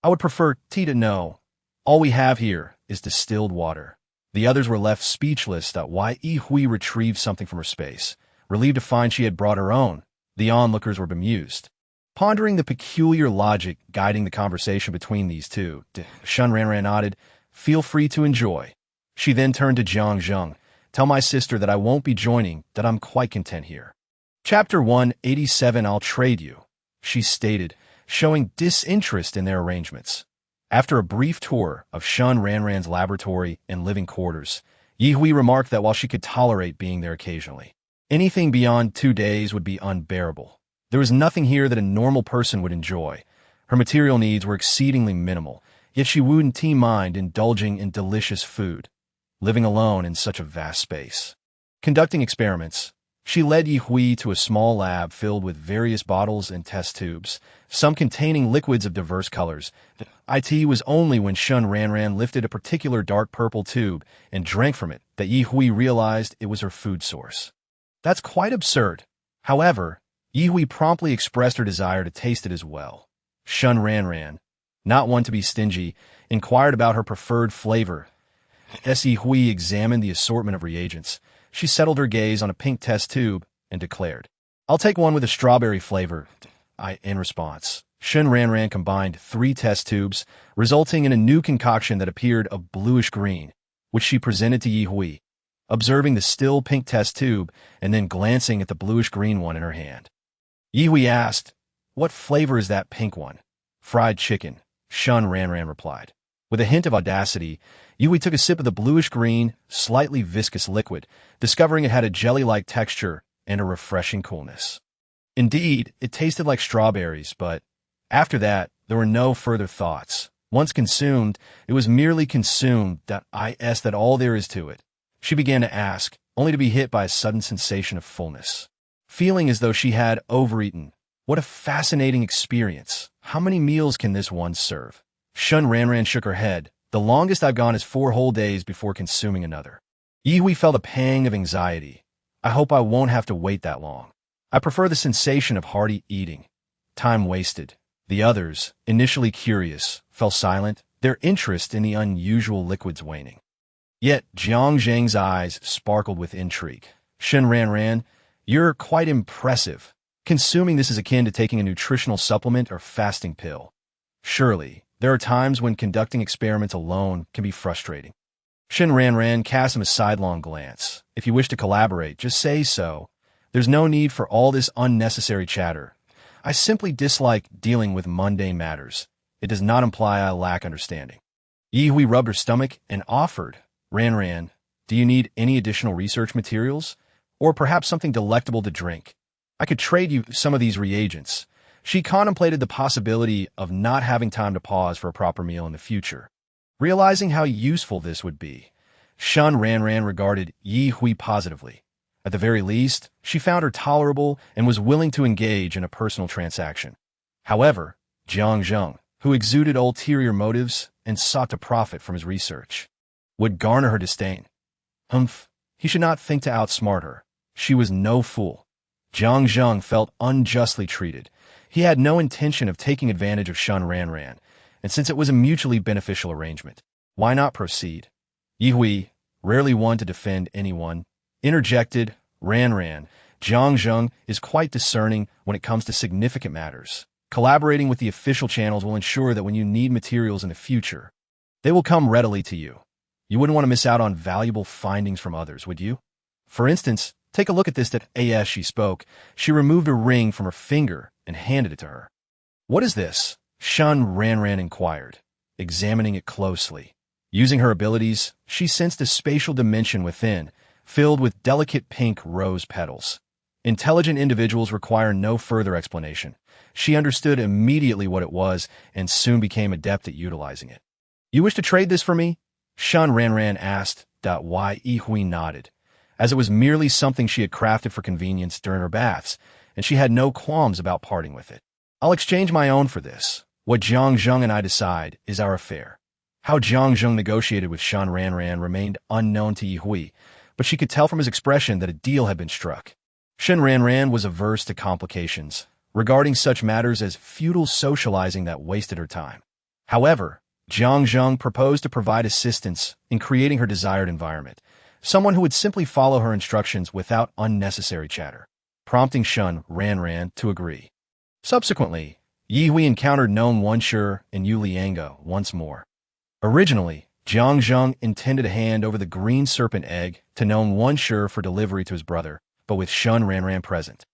I would prefer tea to no. All we have here is distilled water. The others were left speechless that Yi Hui retrieved something from her space. Relieved to find she had brought her own, the onlookers were bemused. Pondering the peculiar logic guiding the conversation between these two, Shun Ranran nodded, Feel free to enjoy. She then turned to Jiang Zheng. Tell my sister that I won't be joining, that I'm quite content here. Chapter 187 I'll trade you, she stated, showing disinterest in their arrangements. After a brief tour of Shun Ranran's laboratory and living quarters, Yi Hui remarked that while she could tolerate being there occasionally, anything beyond 2 days would be unbearable. There was nothing here that a normal person would enjoy. Her material needs were exceedingly minimal, yet she wouldn't mind indulging in delicious food, living alone in such a vast space. Conducting experiments, she led Yi Hui to a small lab filled with various bottles and test tubes, some containing liquids of diverse colors. It was only when Shun Ranran lifted a particular dark purple tube and drank from it that Yi Hui realized it was her food source. That's quite absurd. However, Yi Hui promptly expressed her desire to taste it as well. Shun Ranran, not one to be stingy, inquired about her preferred flavor. As Yi Hui examined the assortment of reagents, she settled her gaze on a pink test tube and declared, I'll take one with a strawberry flavor. In response, Shun Ranran combined 3 test tubes, resulting in a new concoction that appeared of bluish-green, which she presented to Yi Hui, observing the still pink test tube and then glancing at the bluish-green one in her hand. Yi Hui asked, What flavor is that pink one? Fried chicken, Shun Ranran replied. With a hint of audacity, Yi Hui took a sip of the bluish-green, slightly viscous liquid, discovering it had a jelly-like texture and a refreshing coolness. Indeed, it tasted like strawberries, but after that, there were no further thoughts. Once consumed, it was merely consumed, that all there is to it. She began to ask, only to be hit by a sudden sensation of fullness. Feeling as though she had overeaten. What a fascinating experience. How many meals can this one serve? Shun Ranran shook her head. The longest I've gone is 4 whole days before consuming another. Yi Hui felt a pang of anxiety. I hope I won't have to wait that long. I prefer the sensation of hearty eating. Time wasted. The others, initially curious, fell silent, their interest in the unusual liquids waning. Yet Jiang Zheng's eyes sparkled with intrigue. Shun Ranran, you're quite impressive. Consuming this is akin to taking a nutritional supplement or fasting pill. Surely, There are times when conducting experiments alone can be frustrating. Shin Ranran cast him a sidelong glance. If you wish to collaborate, just say so. There's no need for all this unnecessary chatter. I simply dislike dealing with mundane matters. It does not imply I lack understanding. Ye Hui rubbed her stomach and offered, Ranran, do you need any additional research materials? Or perhaps something delectable to drink? I could trade you some of these reagents. She contemplated the possibility of not having time to pause for a proper meal in the future. Realizing how useful this would be, Shun Ranran regarded Ye Hui positively. At the very least, she found her tolerable and was willing to engage in a personal transaction. However, Jiang Zheng, who exuded ulterior motives and sought to profit from his research, would garner her disdain. He should not think to outsmart her. She was no fool. Jiang Zheng felt unjustly treated. He had no intention of taking advantage of Shun Ranran, and since it was a mutually beneficial arrangement, why not proceed? Ye Hui, rarely one to defend anyone, interjected, Ranran, Jiang Zheng is quite discerning when it comes to significant matters. Collaborating with the official channels will ensure that when you need materials in the future, they will come readily to you. You wouldn't want to miss out on valuable findings from others, would you? For instance, take a look at this. As she spoke, she removed a ring from her finger and handed it to her. What is this? Shun Ranran inquired, examining it closely. Using her abilities, she sensed a spatial dimension within, filled with delicate pink rose petals. Intelligent individuals require no further explanation. She understood immediately what it was and soon became adept at utilizing it. You wish to trade this for me? Shun Ranran asked. Ye Hui nodded, as it was merely something she had crafted for convenience during her baths, and she had no qualms about parting with it. I'll exchange my own for this. What Jiang Zheng and I decide is our affair. How Jiang Zheng negotiated with Shun Ranran remained unknown to Ye Hui, but she could tell from his expression that a deal had been struck. Shun Ranran was averse to complications, regarding such matters as futile socializing that wasted her time. However, Jiang Zheng proposed to provide assistance in creating her desired environment, someone who would simply follow her instructions without unnecessary chatter, prompting Shun Ranran to agree. Subsequently, Ye Hui encountered Nong Wenshi and Yu Lianga once more. Originally, Jiang Zheng intended to hand over the green serpent egg to Nong Wenshi for delivery to his brother, but with Shun Ranran present,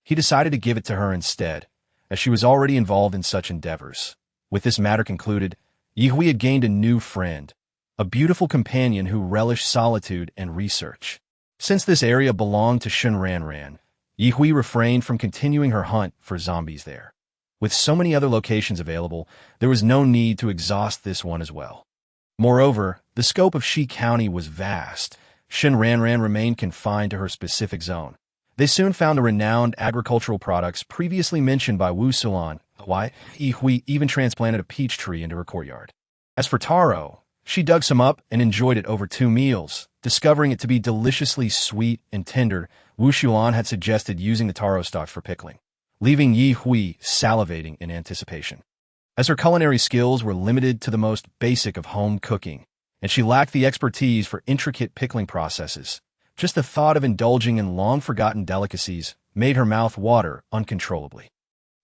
he decided to give it to her instead, as she was already involved in such endeavors. With this matter concluded, Ye Hui had gained a new friend, a beautiful companion who relished solitude and research. Since this area belonged to Shun Ranran, Ye Hui refrained from continuing her hunt for zombies there. With so many other locations available, there was no need to exhaust this one as well. Moreover, the scope of Shi County was vast. Shun Ranran remained confined to her specific zone. They soon found the renowned agricultural products previously mentioned by Wu Sulan. Ye Hui even transplanted a peach tree into her courtyard. As for taro, she dug some up and enjoyed it over 2 meals, discovering it to be deliciously sweet and tender. Wu Sulan had suggested using the taro stalks for pickling, leaving Ye Hui salivating in anticipation. As her culinary skills were limited to the most basic of home cooking, and she lacked the expertise for intricate pickling processes, just the thought of indulging in long-forgotten delicacies made her mouth water uncontrollably.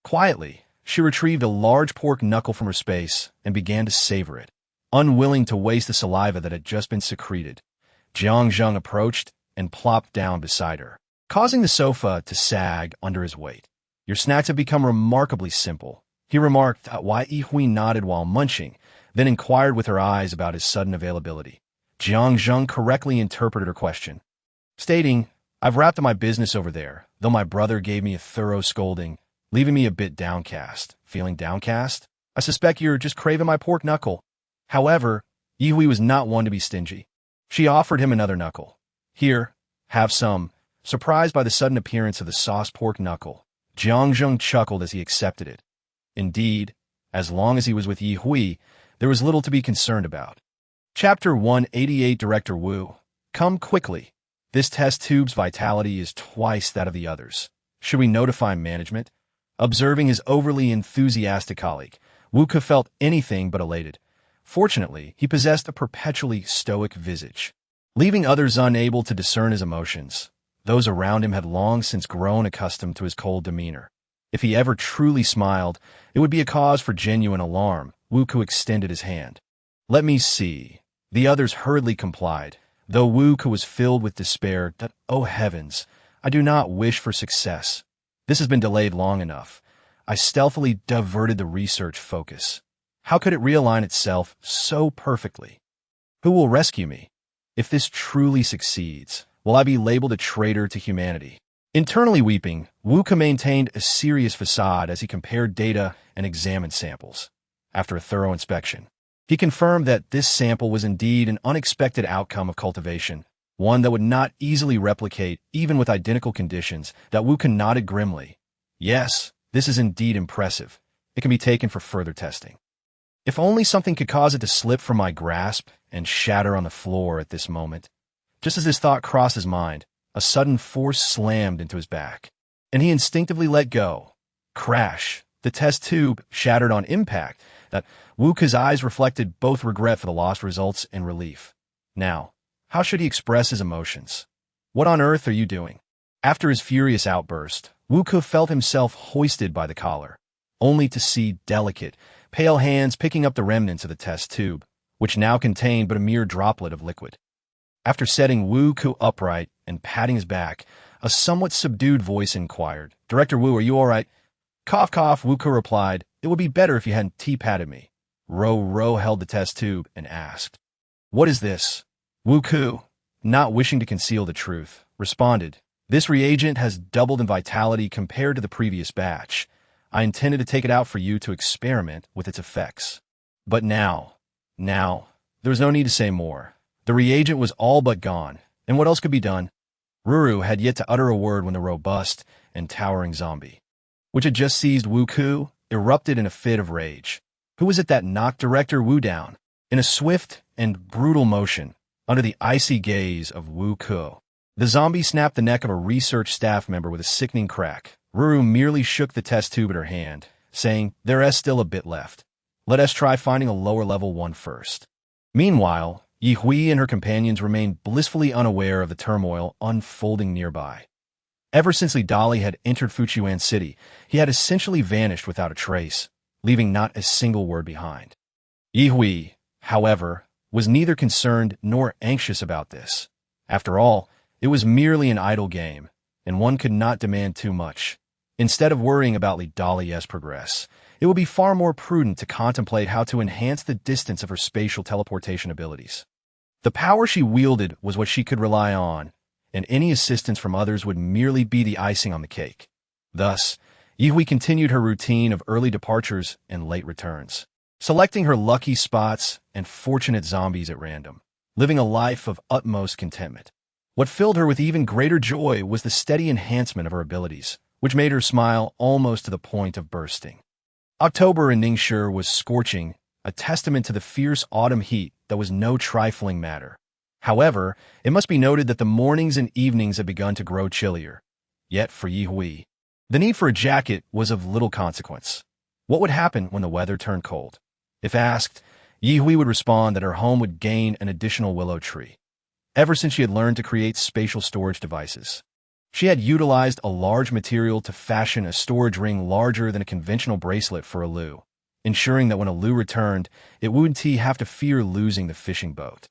Quietly, she retrieved a large pork knuckle from her space and began to savor it, unwilling to waste the saliva that had just been secreted. Jiang Zheng approached and plopped down beside her, causing the sofa to sag under his weight. Your snacks have become remarkably simple, he remarked. Ye Hui nodded while munching, then inquired with her eyes about his sudden availability. Jiang Zheng correctly interpreted her question, stating, I've wrapped up my business over there, though my brother gave me a thorough scolding, leaving me a bit downcast. Feeling downcast? I suspect you're just craving my pork knuckle. However, Ye Hui was not one to be stingy. She offered him another knuckle. Here, have some. Surprised by the sudden appearance of the sauced pork knuckle, Jiang Zheng chuckled as he accepted it. Indeed, as long as he was with Ye Hui, there was little to be concerned about. Chapter 188. Director Wu. Come quickly. This test tube's vitality is twice that of the others. Should we notify management? Observing his overly enthusiastic colleague, Wu Ke felt anything but elated. Fortunately, he possessed a perpetually stoic visage, leaving others unable to discern his emotions. Those around him had long since grown accustomed to his cold demeanor. If he ever truly smiled, it would be a cause for genuine alarm. Wuku extended his hand. "Let me see." The others hurriedly complied, though Wuku was filled with despair that, "Oh heavens, I do not wish for success. This has been delayed long enough." I stealthily diverted the research focus. How could it realign itself so perfectly? Who will rescue me? If this truly succeeds, will I be labeled a traitor to humanity? Internally weeping, Wuka maintained a serious facade as he compared data and examined samples. After a thorough inspection, he confirmed that this sample was indeed an unexpected outcome of cultivation, one that would not easily replicate even with identical conditions. That Wuka nodded grimly. "Yes, this is indeed impressive. It can be taken for further testing." If only something could cause it to slip from my grasp and shatter on the floor at this moment. Just as this thought crossed his mind, a sudden force slammed into his back, and he instinctively let go. Crash! The test tube shattered on impact. That Wuka's eyes reflected both regret for the lost results and relief. Now, how should he express his emotions? "What on earth are you doing?" After his furious outburst, Wuka felt himself hoisted by the collar, only to see delicate, pale hands picking up the remnants of the test tube, which now contained but a mere droplet of liquid. After setting Wuku upright and patting his back, a somewhat subdued voice inquired, "Director Wu, are you all right?" Cough, cough, Wuku replied, "It would be better if you hadn't tea-patted me." Ro held the test tube and asked, "What is this?" Wuku, not wishing to conceal the truth, responded, "This reagent has doubled in vitality compared to the previous batch. I intended to take it out for you to experiment with its effects. But now, there was no need to say more. The reagent was all but gone, and what else could be done?" Ruru had yet to utter a word when the robust and towering zombie, which had just seized Wuku, erupted in a fit of rage. Who was it that knocked Director Wu down? In a swift and brutal motion, under the icy gaze of Wuku, the zombie snapped the neck of a research staff member with a sickening crack. Ruru merely shook the test tube in her hand, saying, "There is still a bit left. Let us try finding a lower-level one first." Meanwhile, Ye Hui and her companions remained blissfully unaware of the turmoil unfolding nearby. Ever since Li Dali had entered Fuchuan City, he had essentially vanished without a trace, leaving not a single word behind. Ye Hui, however, was neither concerned nor anxious about this. After all, it was merely an idle game, and one could not demand too much. Instead of worrying about Li Dali's progress, it would be far more prudent to contemplate how to enhance the distance of her spatial teleportation abilities. The power she wielded was what she could rely on, and any assistance from others would merely be the icing on the cake. Thus, Ye Hui continued her routine of early departures and late returns, selecting her lucky spots and fortunate zombies at random, living a life of utmost contentment. What filled her with even greater joy was the steady enhancement of her abilities, which made her smile almost to the point of bursting. October in Ningshi was scorching, a testament to the fierce autumn heat that was no trifling matter. However, it must be noted that the mornings and evenings had begun to grow chillier. Yet for Ye Hui, the need for a jacket was of little consequence. What would happen when the weather turned cold? If asked, Ye Hui would respond that her home would gain an additional willow tree. Ever since she had learned to create spatial storage devices, she had utilized a large material to fashion a storage ring larger than a conventional bracelet for a Lu, ensuring that when a Lu returned, it wouldn't have to fear losing the fishing boat,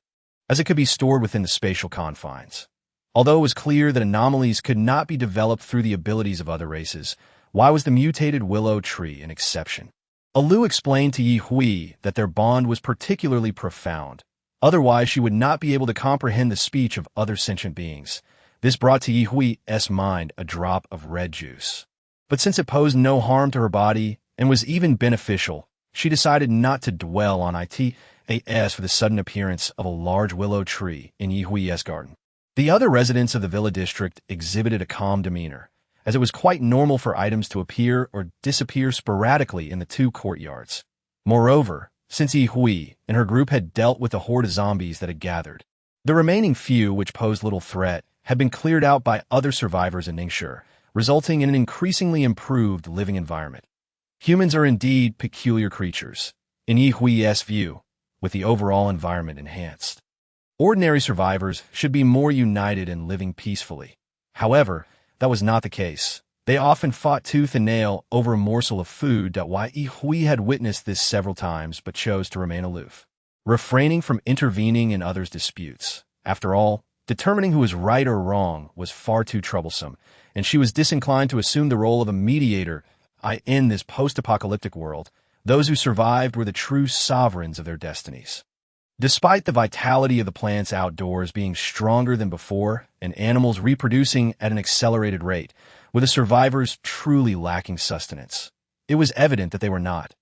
as it could be stored within the spatial confines. Although it was clear that anomalies could not be developed through the abilities of other races, why was the mutated willow tree an exception? A Lu explained to Ye Hui that their bond was particularly profound. Otherwise, she would not be able to comprehend the speech of other sentient beings. This brought to Ye Hui's mind a drop of red juice. But since it posed no harm to her body and was even beneficial, she decided not to dwell on it for the sudden appearance of a large willow tree in Ye Hui's garden. The other residents of the villa district exhibited a calm demeanor, as it was quite normal for items to appear or disappear sporadically in the two courtyards. Moreover, since Ye Hui and her group had dealt with the horde of zombies that had gathered, the remaining few, which posed little threat, had been cleared out by other survivors in Ningshi, resulting in an increasingly improved living environment. Humans are indeed peculiar creatures, in Ye Hui's view, with the overall environment enhanced. Ordinary survivors should be more united and living peacefully. However, that was not the case. They often fought tooth and nail over a morsel of food.Ye had witnessed this several times but chose to remain aloof, refraining from intervening in others' disputes. After all, determining who was right or wrong was far too troublesome, and she was disinclined to assume the role of a mediator in this post-apocalyptic world. Those who survived were the true sovereigns of their destinies. Despite the vitality of the plants outdoors being stronger than before and animals reproducing at an accelerated rate, with the survivors truly lacking sustenance, it was evident that they were not.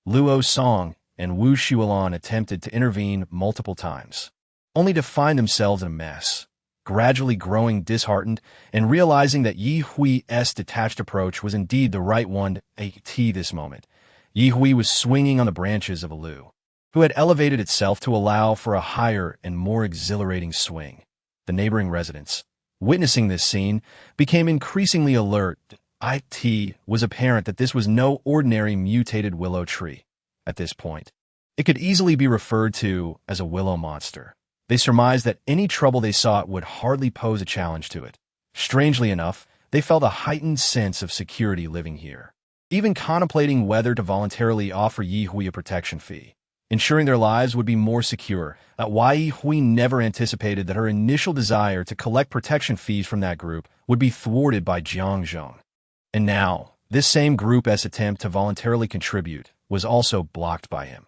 Luo Song and Wu Shualan attempted to intervene multiple times, only to find themselves in a mess, gradually growing disheartened and realizing that Yi Hui's detached approach was indeed the right one at this moment. Yi Hui was swinging on the branches of a Lu, who had elevated itself to allow for a higher and more exhilarating swing. The neighboring residents, witnessing this scene, became increasingly alert. It was apparent that this was no ordinary mutated willow tree. At this point, it could easily be referred to as a willow monster. They surmised that any trouble they sought would hardly pose a challenge to it. Strangely enough, they felt a heightened sense of security living here, even contemplating whether to voluntarily offer Yi Hui a protection fee, ensuring their lives would be more secure. Yi Hui never anticipated that her initial desire to collect protection fees from that group would be thwarted by Jiang Zheng. And now, this same group's attempt to voluntarily contribute was also blocked by him.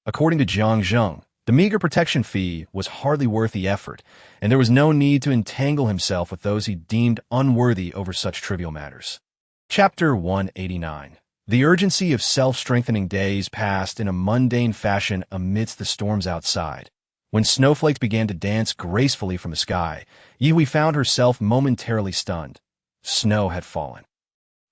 According to Jiang Zheng, the meager protection fee was hardly worth the effort, and there was no need to entangle himself with those he deemed unworthy over such trivial matters. Chapter 189. The urgency of self-strengthening days passed in a mundane fashion amidst the storms outside. When snowflakes began to dance gracefully from the sky, Yi Hui found herself momentarily stunned. Snow had fallen.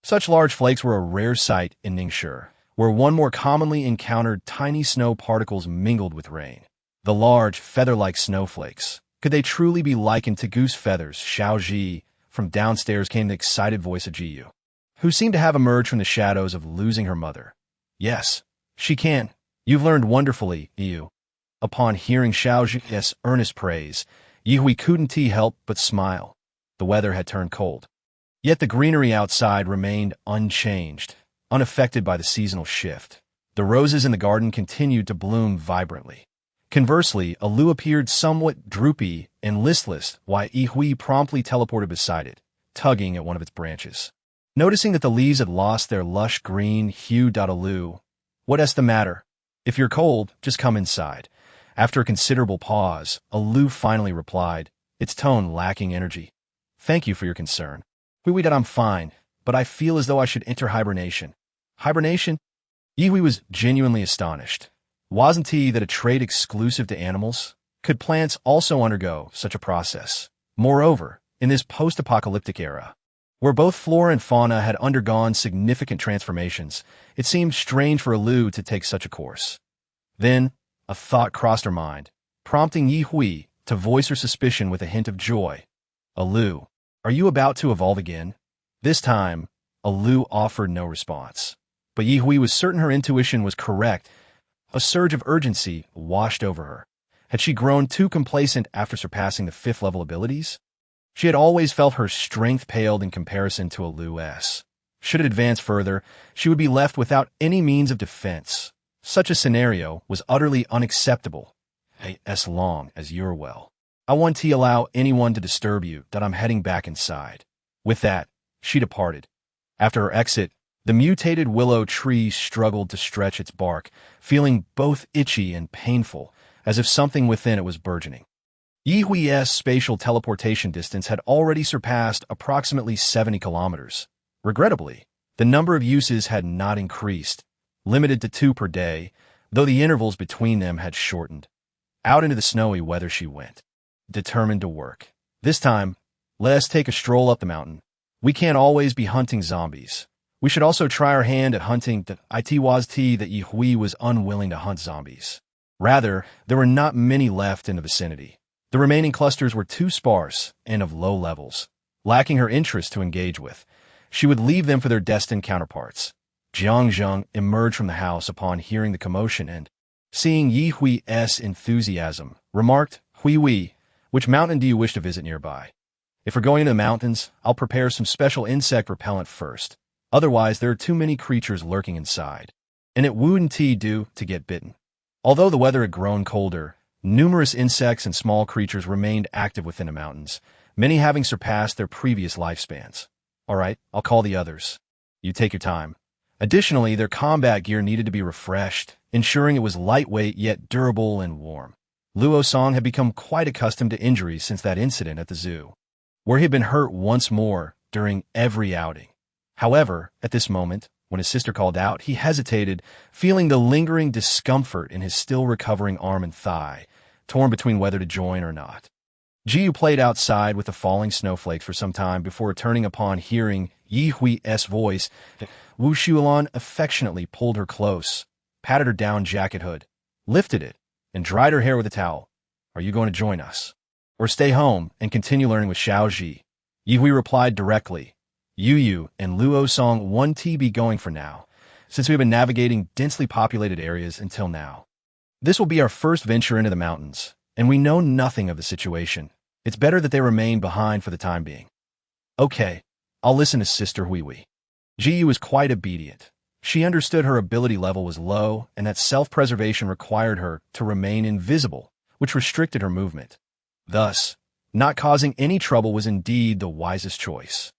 Such large flakes were a rare sight in Ningshi, where one more commonly encountered tiny snow particles mingled with rain. The large, feather-like snowflakes. Could they truly be likened to goose feathers? Xiaoji. From downstairs came the excited voice of Jiyu, who seemed to have emerged from the shadows of losing her mother. Yes, she can. You've learned wonderfully, Yu. Upon hearing Xiaoji's earnest praise, Yi Hui couldn't help but smile. The weather had turned cold, yet the greenery outside remained unchanged, unaffected by the seasonal shift. The roses in the garden continued to bloom vibrantly. Conversely, a Lu appeared somewhat droopy and listless, while Yi Hui promptly teleported beside it, tugging at one of its branches. Noticing that the leaves had lost their lush green hue. Lu, what's the matter? If you're cold, just come inside. After a considerable pause, a Lu finally replied, its tone lacking energy. Thank you for your concern. I'm fine, but I feel as though I should enter hibernation. Hibernation? Yi Hui was genuinely astonished. Wasn't he that a trait exclusive to animals? Could plants also undergo such a process? Moreover, in this post-apocalyptic era, where both flora and fauna had undergone significant transformations, it seemed strange for a Lu to take such a course. Then, a thought crossed her mind, prompting Yi Hui to voice her suspicion with a hint of joy. A Lu, are you about to evolve again? This time, a Lu offered no response. But Yi Hui was certain her intuition was correct. A surge of urgency washed over her. Had she grown too complacent after surpassing the 5th level abilities? She had always felt her strength paled in comparison to a Lu's. Should it advance further, she would be left without any means of defense. Such a scenario was utterly unacceptable. As long as you're well, I won't allow anyone to disturb you. I'm heading back inside. With that, she departed. After her exit, the mutated willow tree struggled to stretch its bark, feeling both itchy and painful, as if something within it was burgeoning. Yi Hui's spatial teleportation distance had already surpassed approximately 70 kilometers. Regrettably, the number of uses had not increased, limited to 2 per day, though the intervals between them had shortened. Out into the snowy weather she went, determined to work. This time, let us take a stroll up the mountain. We can't always be hunting zombies. We should also try our hand at hunting. It was that Yi Hui was unwilling to hunt zombies. Rather, there were not many left in the vicinity. The remaining clusters were too sparse and of low levels, lacking her interest to engage with. She would leave them for their destined counterparts. Jiang Zheng emerged from the house upon hearing the commotion and, seeing Yi Hui's enthusiasm, remarked, Hui, which mountain do you wish to visit nearby? If we're going to the mountains, I'll prepare some special insect repellent first. Otherwise, there are too many creatures lurking inside. And it wouldn't do to get bitten. Although the weather had grown colder, numerous insects and small creatures remained active within the mountains, many having surpassed their previous lifespans. All right, I'll call the others. You take your time. Additionally, their combat gear needed to be refreshed, ensuring it was lightweight yet durable and warm. Luo Song had become quite accustomed to injuries since that incident at the zoo, where he had been hurt once more during every outing. However, at this moment, when his sister called out, he hesitated, feeling the lingering discomfort in his still recovering arm and thigh, torn between whether to join or not. Jiyu played outside with the falling snowflakes for some time before returning upon hearing Yi Hui's voice. Wu Shulan affectionately pulled her close, patted her down jacket hood, lifted it, and dried her hair with a towel. Are you going to join us? Or stay home and continue learning with Xiaoji? Yi Hui replied directly. Yu and Luo Song won't be going for now, since we've been navigating densely populated areas until now. This will be our first venture into the mountains, and we know nothing of the situation. It's better that they remain behind for the time being. Okay, I'll listen to Sister Hui. Jiyu was quite obedient. She understood her ability level was low and that self-preservation required her to remain invisible, which restricted her movement. Thus, not causing any trouble was indeed the wisest choice.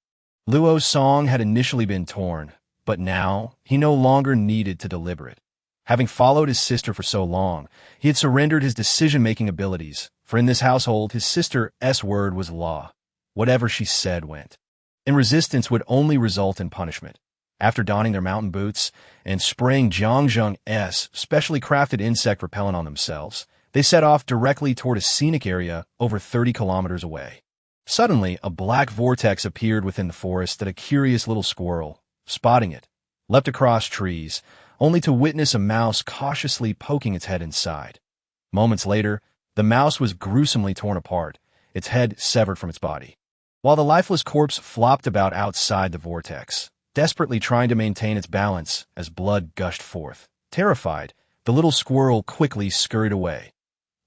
Luo's song had initially been torn, but now he no longer needed to deliberate. Having followed his sister for so long, he had surrendered his decision-making abilities, for in this household his sister's word was law. Whatever she said went. And resistance would only result in punishment. After donning their mountain boots and spraying Jiangzheng's specially crafted insect repellent on themselves, they set off directly toward a scenic area over 30 kilometers away. Suddenly, a black vortex appeared within the forest that a curious little squirrel, spotting it, leapt across trees, only to witness a mouse cautiously poking its head inside. Moments later, the mouse was gruesomely torn apart, its head severed from its body. While the lifeless corpse flopped about outside the vortex, desperately trying to maintain its balance as blood gushed forth. Terrified, the little squirrel quickly scurried away.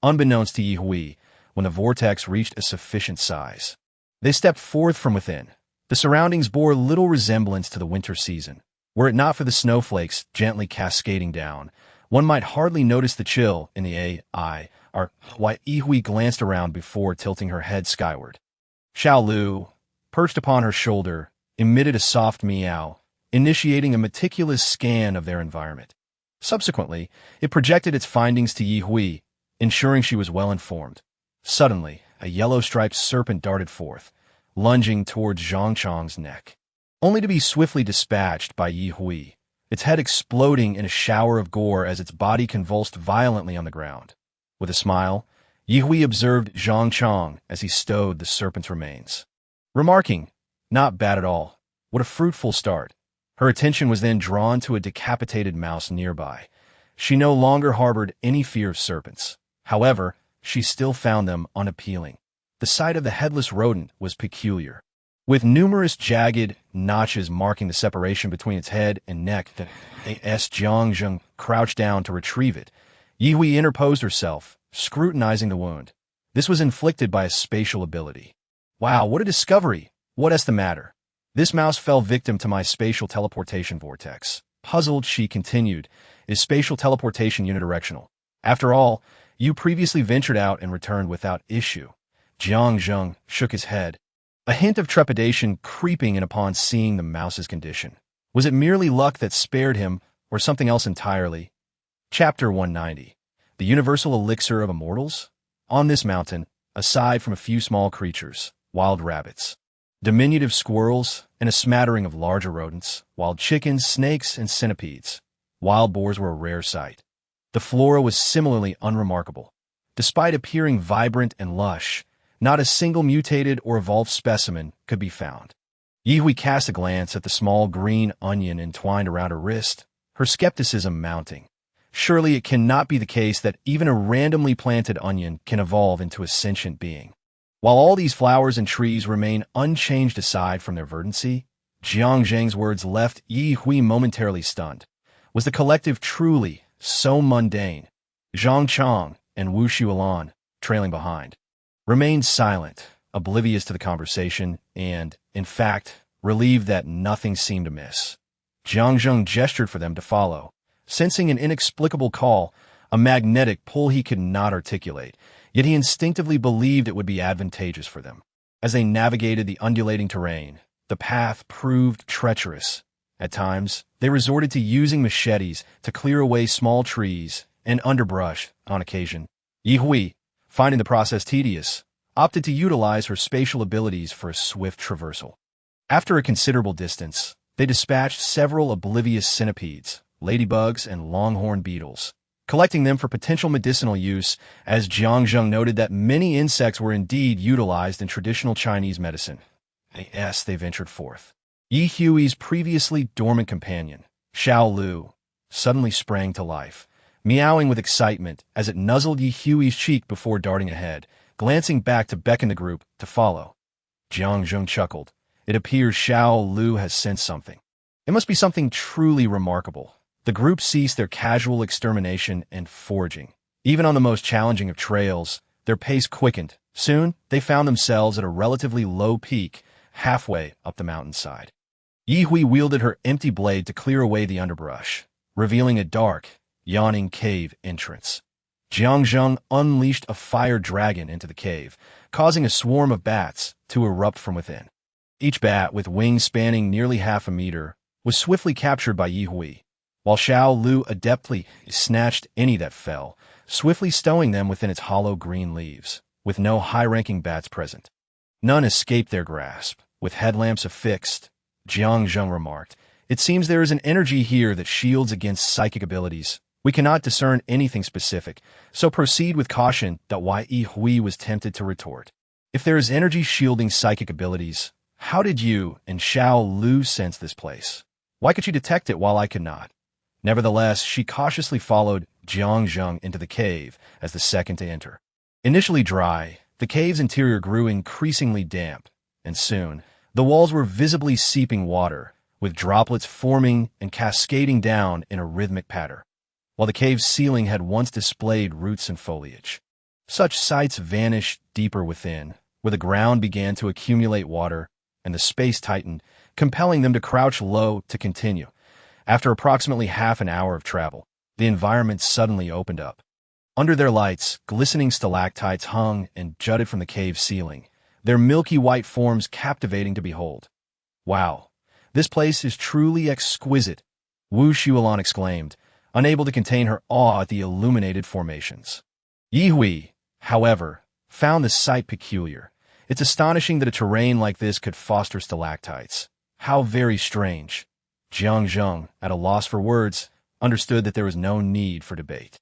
Unbeknownst to Yi Hui, when the vortex reached a sufficient size, they stepped forth from within. The surroundings bore little resemblance to the winter season. Were it not for the snowflakes gently cascading down, one might hardly notice the chill in the air. Why Yi Hui glanced around before tilting her head skyward. Xiao Lu, perched upon her shoulder, emitted a soft meow, initiating a meticulous scan of their environment. Subsequently, it projected its findings to Yi Hui, ensuring she was well informed. Suddenly, a yellow-striped serpent darted forth, lunging towards Zhang Chang's neck, only to be swiftly dispatched by Yi Hui, its head exploding in a shower of gore as its body convulsed violently on the ground. With a smile, Yi Hui observed Zhang Chang as he stowed the serpent's remains, remarking, "Not bad at all. What a fruitful start." Her attention was then drawn to a decapitated mouse nearby. She no longer harbored any fear of serpents. However, she still found them unappealing. The sight of the headless rodent was peculiar. With numerous jagged notches marking the separation between its head and neck, as Jiangzheng crouched down to retrieve it, Yi Hui interposed herself, scrutinizing the wound. This was inflicted by a spatial ability. Wow, what a discovery! What's the matter? This mouse fell victim to my spatial teleportation vortex. Puzzled, she continued, "Is spatial teleportation unidirectional? After all, you previously ventured out and returned without issue." Jiangzheng shook his head, a hint of trepidation creeping in upon seeing the mouse's condition. Was it merely luck that spared him, or something else entirely? Chapter 190. The Universal Elixir of Immortals? On this mountain, aside from a few small creatures, wild rabbits, diminutive squirrels, and a smattering of larger rodents, wild chickens, snakes, and centipedes, wild boars were a rare sight. The flora was similarly unremarkable. Despite appearing vibrant and lush, not a single mutated or evolved specimen could be found. Yi Hui cast a glance at the small green onion entwined around her wrist, her skepticism mounting. Surely it cannot be the case that even a randomly planted onion can evolve into a sentient being. While all these flowers and trees remain unchanged aside from their verdancy, Jiangzheng's words left Yi Hui momentarily stunned. Was the collective truly so mundane? Zhang Chang and Wu Shulan, trailing behind, remained silent, oblivious to the conversation and, in fact, relieved that nothing seemed amiss. Jiang Zheng gestured for them to follow, sensing an inexplicable call, a magnetic pull he could not articulate, yet he instinctively believed it would be advantageous for them. As they navigated the undulating terrain, the path proved treacherous. At times, they resorted to using machetes to clear away small trees and underbrush. On occasion, Ye Hui, finding the process tedious, opted to utilize her spatial abilities for a swift traversal. After a considerable distance, they dispatched several oblivious centipedes, ladybugs, and longhorn beetles, collecting them for potential medicinal use, as Jiang Zheng noted that many insects were indeed utilized in traditional Chinese medicine. Yes, they ventured forth. Ye Hui's previously dormant companion, Xiao Lu, suddenly sprang to life, meowing with excitement as it nuzzled Ye Hui's cheek before darting ahead, glancing back to beckon the group to follow. Jiang Zheng chuckled. It appears Xiao Lu has sensed something. It must be something truly remarkable. The group ceased their casual extermination and foraging. Even on the most challenging of trails, their pace quickened. Soon, they found themselves at a relatively low peak, halfway up the mountainside. Ye Hui wielded her empty blade to clear away the underbrush, revealing a dark, yawning cave entrance. Jiang Zheng unleashed a fire dragon into the cave, causing a swarm of bats to erupt from within. Each bat, with wings spanning nearly half a meter, was swiftly captured by Ye Hui, while Xiao Lu adeptly snatched any that fell, swiftly stowing them within its hollow green leaves, with no high-ranking bats present. None escaped their grasp. With headlamps affixed, Jiang Zheng remarked, "It seems there is an energy here that shields against psychic abilities. We cannot discern anything specific, so proceed with caution." Ye Hui was tempted to retort, "If there is energy shielding psychic abilities, how did you and Xiao Lu sense this place? Why could she detect it while I could not?" Nevertheless, she cautiously followed Jiang Zheng into the cave as the second to enter. Initially dry, the cave's interior grew increasingly damp, and soon, the walls were visibly seeping water, with droplets forming and cascading down in a rhythmic patter, while the cave's ceiling had once displayed roots and foliage. Such sights vanished deeper within, where the ground began to accumulate water, and the space tightened, compelling them to crouch low to continue. After approximately half an hour of travel, the environment suddenly opened up. Under their lights, glistening stalactites hung and jutted from the cave ceiling, their milky white forms captivating to behold. "Wow, this place is truly exquisite," Wu Xuelan exclaimed, unable to contain her awe at the illuminated formations. Ye Hui, however, found the sight peculiar. It's astonishing that a terrain like this could foster stalactites. How very strange. Jiang Zheng, at a loss for words, understood that there was no need for debate.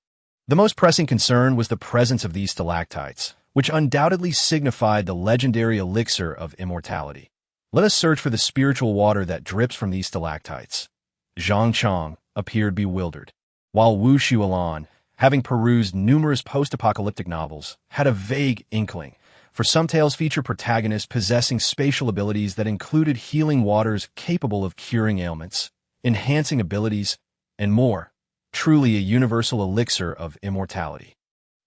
The most pressing concern was the presence of these stalactites, which undoubtedly signified the legendary elixir of immortality. "Let us search for the spiritual water that drips from these stalactites." Zhang Chang appeared bewildered, while Wu Xuelan, having perused numerous post-apocalyptic novels, had a vague inkling, for some tales feature protagonists possessing spatial abilities that included healing waters capable of curing ailments, enhancing abilities, and more. Truly a universal elixir of immortality.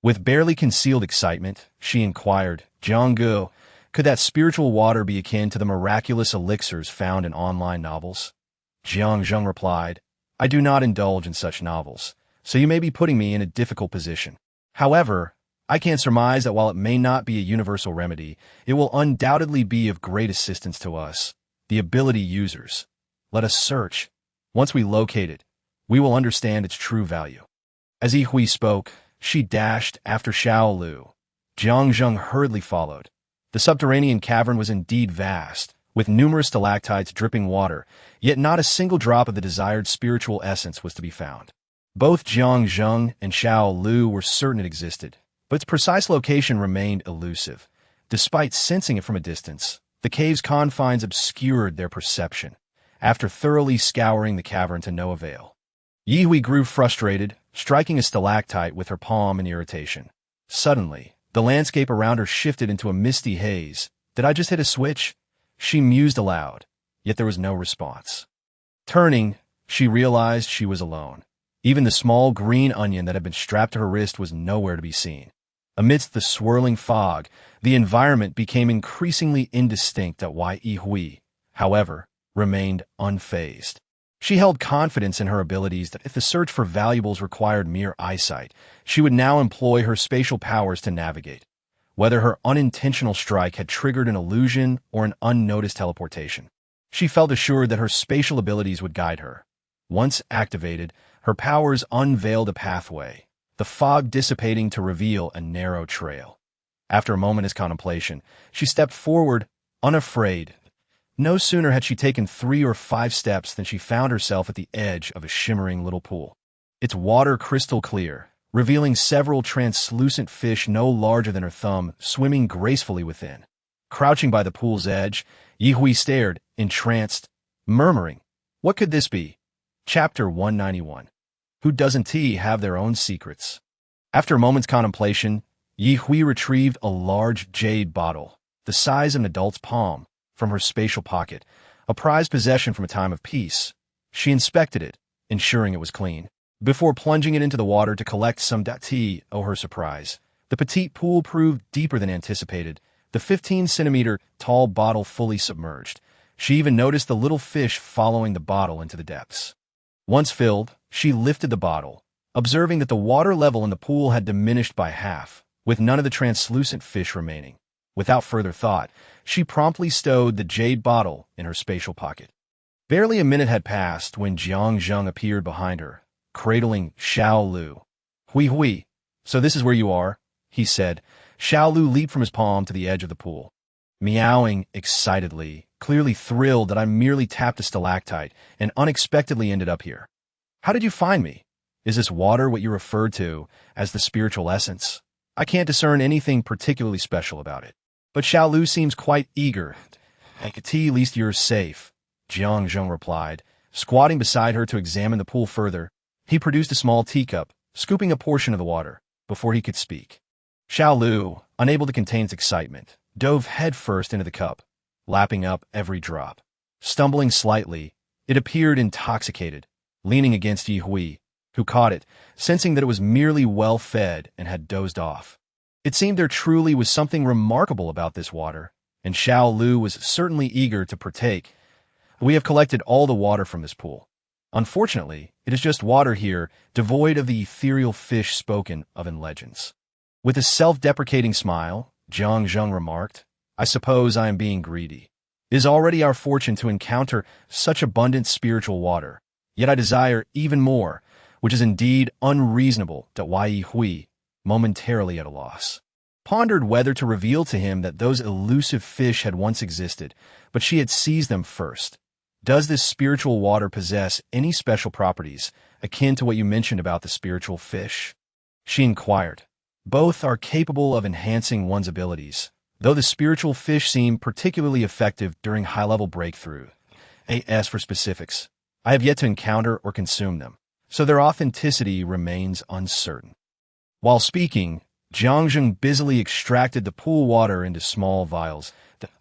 With barely concealed excitement, she inquired, "Jiang Gu, could that spiritual water be akin to the miraculous elixirs found in online novels?" Jiang Zheng replied, "I do not indulge in such novels, so you may be putting me in a difficult position. However, I can surmise that while it may not be a universal remedy, it will undoubtedly be of great assistance to us, the ability users. Let us search. Once we locate it, we will understand its true value." As Ye Hui spoke, she dashed after Xiao Lu. Jiang Zheng hurriedly followed. The subterranean cavern was indeed vast, with numerous stalactites dripping water, yet not a single drop of the desired spiritual essence was to be found. Both Jiang Zheng and Xiao Lu were certain it existed, but its precise location remained elusive. Despite sensing it from a distance, the cave's confines obscured their perception, after thoroughly scouring the cavern to no avail. Ye Hui grew frustrated, striking a stalactite with her palm in irritation. Suddenly, the landscape around her shifted into a misty haze. "Did I just hit a switch?" She mused aloud, yet there was no response. Turning, she realized she was alone. Even the small green onion that had been strapped to her wrist was nowhere to be seen. Amidst the swirling fog, the environment became increasingly indistinct. Ye, however, remained unfazed. She held confidence in her abilities that if the search for valuables required mere eyesight, she would now employ her spatial powers to navigate. Whether her unintentional strike had triggered an illusion or an unnoticed teleportation, she felt assured that her spatial abilities would guide her. Once activated, her powers unveiled a pathway, the fog dissipating to reveal a narrow trail. After a moment's contemplation, she stepped forward, unafraid. No sooner had she taken 3 or 5 steps than she found herself at the edge of a shimmering little pool. Its water crystal clear, revealing several translucent fish no larger than her thumb swimming gracefully within. Crouching by the pool's edge, Ye stared, entranced, murmuring, "What could this be?" Chapter 191. Who doesn't have their own secrets? After a moment's contemplation, Ye retrieved a large jade bottle, the size of an adult's palm, from her spatial pocket, a prized possession from a time of peace. She inspected it, ensuring it was clean, before plunging it into the water to collect some tea. Oh, her surprise! The petite pool proved deeper than anticipated, the 15-centimeter tall bottle fully submerged. She even noticed the little fish following the bottle into the depths. Once filled, she lifted the bottle, observing that the water level in the pool had diminished by half, with none of the translucent fish remaining. Without further thought, she promptly stowed the jade bottle in her spatial pocket. Barely a minute had passed when Jiang Zheng appeared behind her, cradling Xiao Lu. "Hui, so this is where you are," he said. Xiao Lu leaped from his palm to the edge of the pool, meowing excitedly, clearly thrilled that I merely tapped a stalactite and unexpectedly ended up here. "How did you find me? Is this water what you referred to as the spiritual essence? I can't discern anything particularly special about it. But Xiao Lu seems quite eager. At least you're safe," Jiang Zheng replied, squatting beside her to examine the pool further. He produced a small teacup, scooping a portion of the water, before he could speak. Xiao Lu, unable to contain its excitement, dove headfirst into the cup, lapping up every drop. Stumbling slightly, it appeared intoxicated, leaning against Ye, who caught it, sensing that it was merely well-fed and had dozed off. It seemed there truly was something remarkable about this water, and Xiao Lu was certainly eager to partake. "We have collected all the water from this pool. Unfortunately, it is just water here, devoid of the ethereal fish spoken of in legends." With a self-deprecating smile, Jiang Zheng remarked, "I suppose I am being greedy. It is already our fortune to encounter such abundant spiritual water, yet I desire even more, which is indeed unreasonable." Ye, momentarily at a loss, pondered whether to reveal to him that those elusive fish had once existed, but she had seized them first. "Does this spiritual water possess any special properties, akin to what you mentioned about the spiritual fish?" she inquired. "Both are capable of enhancing one's abilities, though the spiritual fish seem particularly effective during high-level breakthrough. As for specifics, I have yet to encounter or consume them, so their authenticity remains uncertain." While speaking, Jiang Zheng busily extracted the pool water into small vials.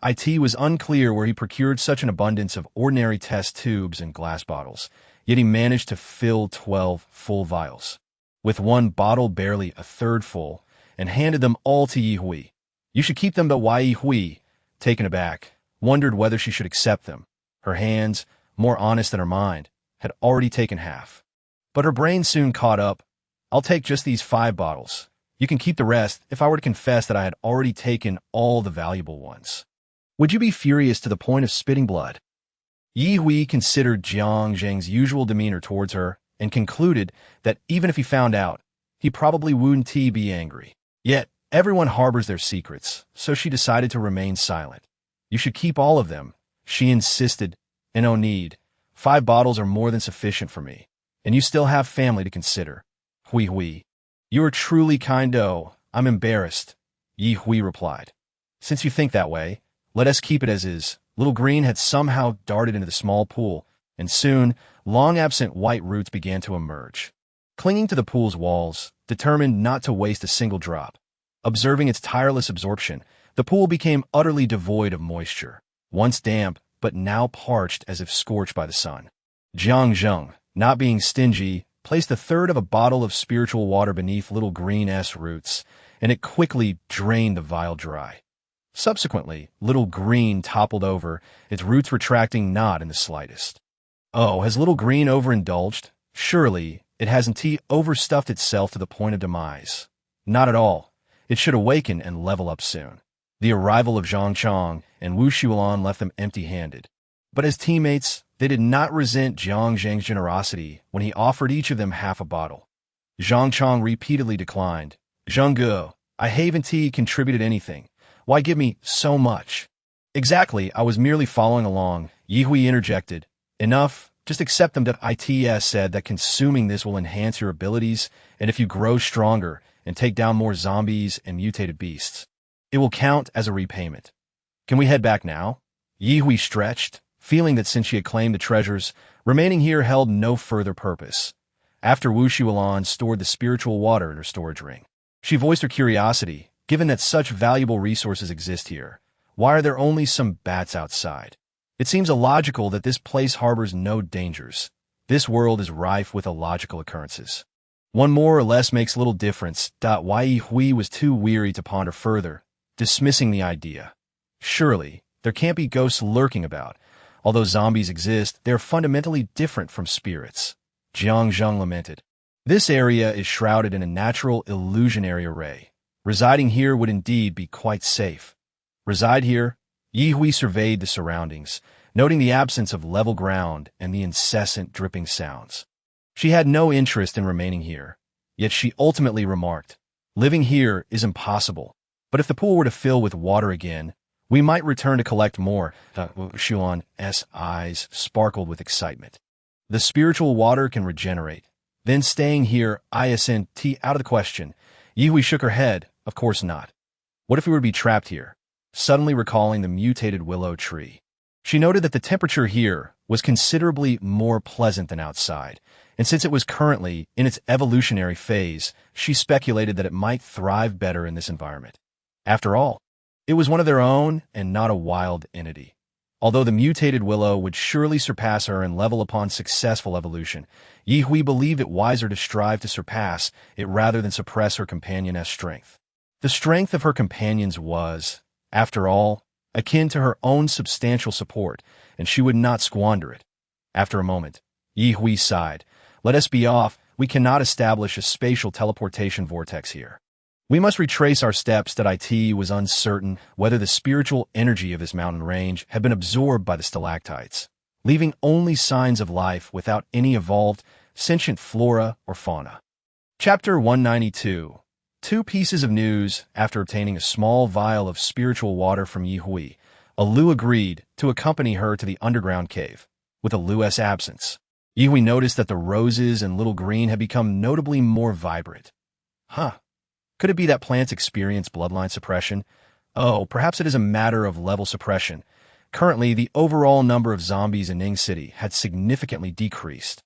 It was unclear where he procured such an abundance of ordinary test tubes and glass bottles, yet he managed to fill 12 full vials, with one bottle barely a third full, and handed them all to Ye. "You should keep them." Ye, taken aback, wondered whether she should accept them. Her hands, more honest than her mind, had already taken half. But her brain soon caught up. "I'll take just these 5 bottles. You can keep the rest if I were to confess that I had already taken all the valuable ones. Would you be furious to the point of spitting blood?" Ye considered Jiang Zheng's usual demeanor towards her and concluded that even if he found out, he probably wouldn't be angry. Yet, everyone harbors their secrets, so she decided to remain silent. "You should keep all of them," she insisted. "And no need. 5 bottles are more than sufficient for me, and you still have family to consider." "Hui, you are truly kind. Oh, I'm embarrassed," Ye replied. "Since you think that way, let us keep it as is." Little Green had somehow darted into the small pool, and soon, long-absent white roots began to emerge. Clinging to the pool's walls, determined not to waste a single drop. Observing its tireless absorption, the pool became utterly devoid of moisture, once damp but now parched as if scorched by the sun. Jiang Zheng, not being stingy, placed a third of a bottle of spiritual water beneath little green S roots, and it quickly drained the vial dry. Subsequently, little green toppled over, its roots retracting not in the slightest. Oh, has little green overindulged? Surely, it hasn't overstuffed itself to the point of demise. Not at all. It should awaken and level up soon. The arrival of Zhang Chang and Wu Shulan left them empty-handed. But as teammates, they did not resent Jiang Zhang's generosity when he offered each of them half a bottle. Zhang Chang repeatedly declined. Zhang Ge, I haven't contributed anything. Why give me so much? Exactly, I was merely following along. Ye Hui interjected. Enough, just accept them. ITS said that consuming this will enhance your abilities, and if you grow stronger and take down more zombies and mutated beasts, it will count as a repayment. Can we head back now? Ye Hui stretched, feeling that since she had claimed the treasures, remaining here held no further purpose. After Wu Shulan stored the spiritual water in her storage ring, she voiced her curiosity. Given that such valuable resources exist here, why are there only some bats outside? It seems illogical that this place harbors no dangers. This world is rife with illogical occurrences. One more or less makes little difference. Ye Hui was too weary to ponder further, dismissing the idea. Surely, there can't be ghosts lurking about. Although zombies exist, they are fundamentally different from spirits. Jiang Zhang lamented. This area is shrouded in a natural illusionary array. Residing here would indeed be quite safe. Reside here? Ye Hui surveyed the surroundings, noting the absence of level ground and the incessant dripping sounds. She had no interest in remaining here, yet she ultimately remarked, living here is impossible, but if the pool were to fill with water again, we might return to collect more. Shulan's eyes sparkled with excitement. The spiritual water can regenerate. Then staying here, isn't out of the question. Ye Hui shook her head. Of course not. What if we were to be trapped here? Suddenly recalling the mutated willow tree. She noted that the temperature here was considerably more pleasant than outside, and since it was currently in its evolutionary phase, she speculated that it might thrive better in this environment. After all, it was one of their own and not a wild entity. Although the mutated willow would surely surpass her in level upon successful evolution, Ye Hui believed it wiser to strive to surpass it rather than suppress her companion's strength. The strength of her companions was, after all, akin to her own substantial support, and she would not squander it. After a moment, Ye Hui sighed. Let us be off. We cannot establish a spatial teleportation vortex here. We must retrace our steps. It was uncertain whether the spiritual energy of this mountain range had been absorbed by the stalactites, leaving only signs of life without any evolved, sentient flora or fauna. Chapter 192. 2 pieces of news. After obtaining a small vial of spiritual water from Ye Hui, Alu agreed to accompany her to the underground cave. With Alu's absence, Ye Hui noticed that the roses and little green had become notably more vibrant. Could it be that plants experience bloodline suppression? Oh, perhaps it is a matter of level suppression. Currently, the overall number of zombies in Ning City had significantly decreased.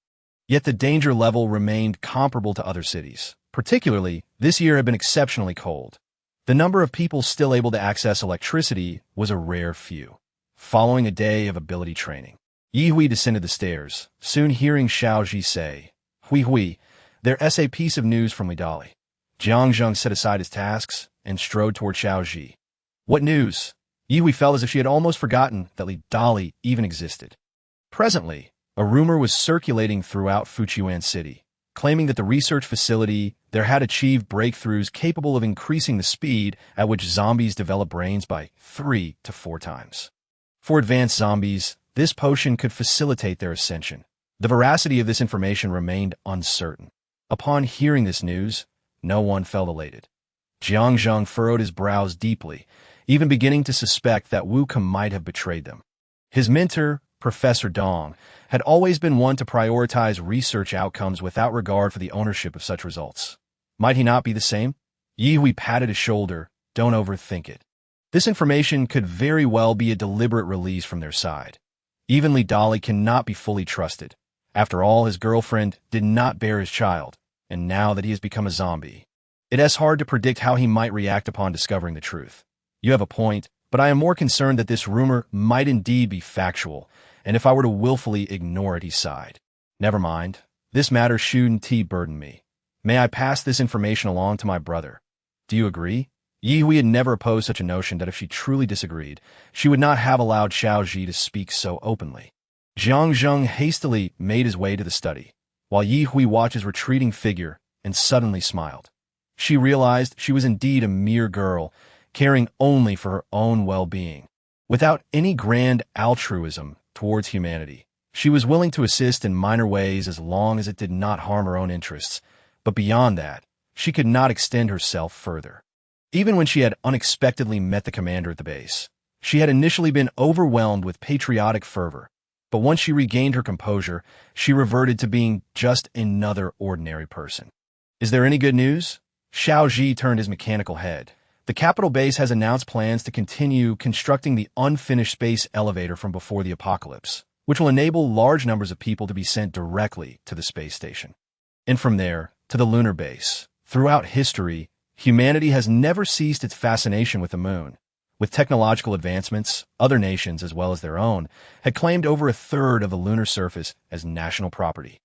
Yet the danger level remained comparable to other cities. Particularly, this year had been exceptionally cold. The number of people still able to access electricity was a rare few. Following a day of ability training, Ye Hui descended the stairs, soon hearing Xiao Ji say, Hui, there's a piece of news from Li Dali. Jiang Zhang set aside his tasks and strode toward Xiao Ji. What news? Ye Hui felt as if she had almost forgotten that Li Dali even existed. Presently, a rumor was circulating throughout Fujian City, claiming that the research facility there had achieved breakthroughs capable of increasing the speed at which zombies develop brains by 3 to 4 times. For advanced zombies, this potion could facilitate their ascension. The veracity of this information remained uncertain. Upon hearing this news, no one felt elated. Jiang Zhang furrowed his brows deeply, even beginning to suspect that Wu Ke might have betrayed them. His mentor, Professor Dong, had always been one to prioritize research outcomes without regard for the ownership of such results. Might he not be the same? Ye Hui patted his shoulder. Don't overthink it. This information could very well be a deliberate release from their side. Even Li Dali cannot be fully trusted. After all, his girlfriend did not bear his child, and now that he has become a zombie, it is hard to predict how he might react upon discovering the truth. You have a point, but I am more concerned that this rumor might indeed be factual, and if I were to willfully ignore it, he sighed. Never mind. This matter shouldn't burden me. May I pass this information along to my brother? Do you agree? Ye Hui had never opposed such a notion that if she truly disagreed, she would not have allowed Xiao to speak so openly. Zhang Zheng hastily made his way to the study, while Ye Hui watched his retreating figure and suddenly smiled. She realized she was indeed a mere girl, caring only for her own well-being. Without any grand altruism towards humanity, she was willing to assist in minor ways as long as it did not harm her own interests, but beyond that, she could not extend herself further. Even when she had unexpectedly met the commander at the base, she had initially been overwhelmed with patriotic fervor, but once she regained her composure, she reverted to being just another ordinary person. Is there any good news? Xiao Ji turned his mechanical head. The capital base has announced plans to continue constructing the unfinished space elevator from before the apocalypse, which will enable large numbers of people to be sent directly to the space station. And from there, to the lunar base. Throughout history, humanity has never ceased its fascination with the moon. With technological advancements, other nations, as well as their own, had claimed over a third of the lunar surface as national property.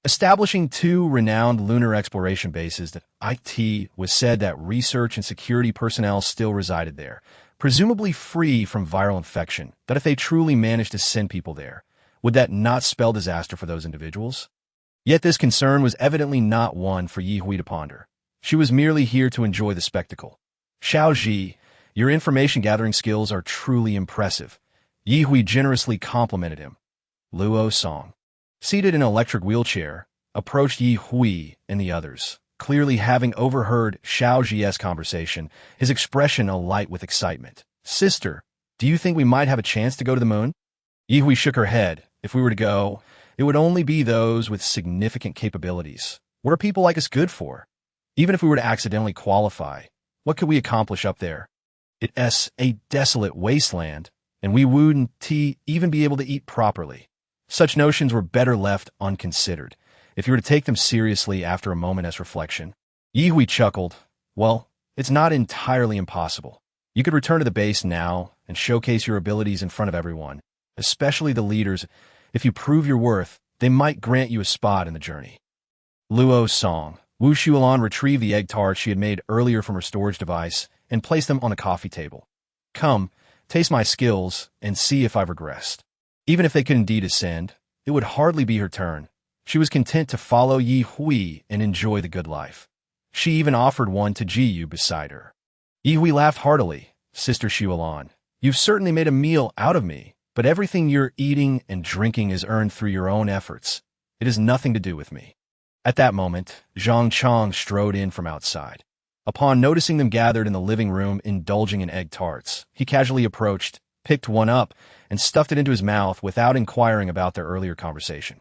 Establishing two renowned lunar exploration bases, it was said that research and security personnel still resided there, presumably free from viral infection, that if they truly managed to send people there, would that not spell disaster for those individuals? Yet this concern was evidently not one for Ye Hui to ponder. She was merely here to enjoy the spectacle. Xiao Ji, your information-gathering skills are truly impressive. Ye Hui generously complimented him. Luo Song, seated in an electric wheelchair, approached Ye Hui and the others, clearly having overheard Xiao Ji's conversation, his expression alight with excitement. Sister, do you think we might have a chance to go to the moon? Ye Hui shook her head. If we were to go, it would only be those with significant capabilities. What are people like us good for? Even if we were to accidentally qualify, what could we accomplish up there? It's a desolate wasteland, and we wouldn't even be able to eat properly. Such notions were better left unconsidered, if you were to take them seriously after a moment's reflection. Ye Hui chuckled. Well, it's not entirely impossible. You could return to the base now and showcase your abilities in front of everyone, especially the leaders. If you prove your worth, they might grant you a spot in the journey. Luo Song. Wu Xuelan retrieved the egg tarts she had made earlier from her storage device and placed them on a coffee table. Come, taste my skills and see if I've regressed. Even if they could indeed ascend, it would hardly be her turn. She was content to follow Ye Hui and enjoy the good life. She even offered one to Ji Yu beside her. Ye Hui laughed heartily. Sister Xuelan, you've certainly made a meal out of me, but everything you're eating and drinking is earned through your own efforts. It has nothing to do with me. At that moment, Zhang Chang strode in from outside. Upon noticing them gathered in the living room indulging in egg tarts, he casually approached, picked one up, and stuffed it into his mouth without inquiring about their earlier conversation.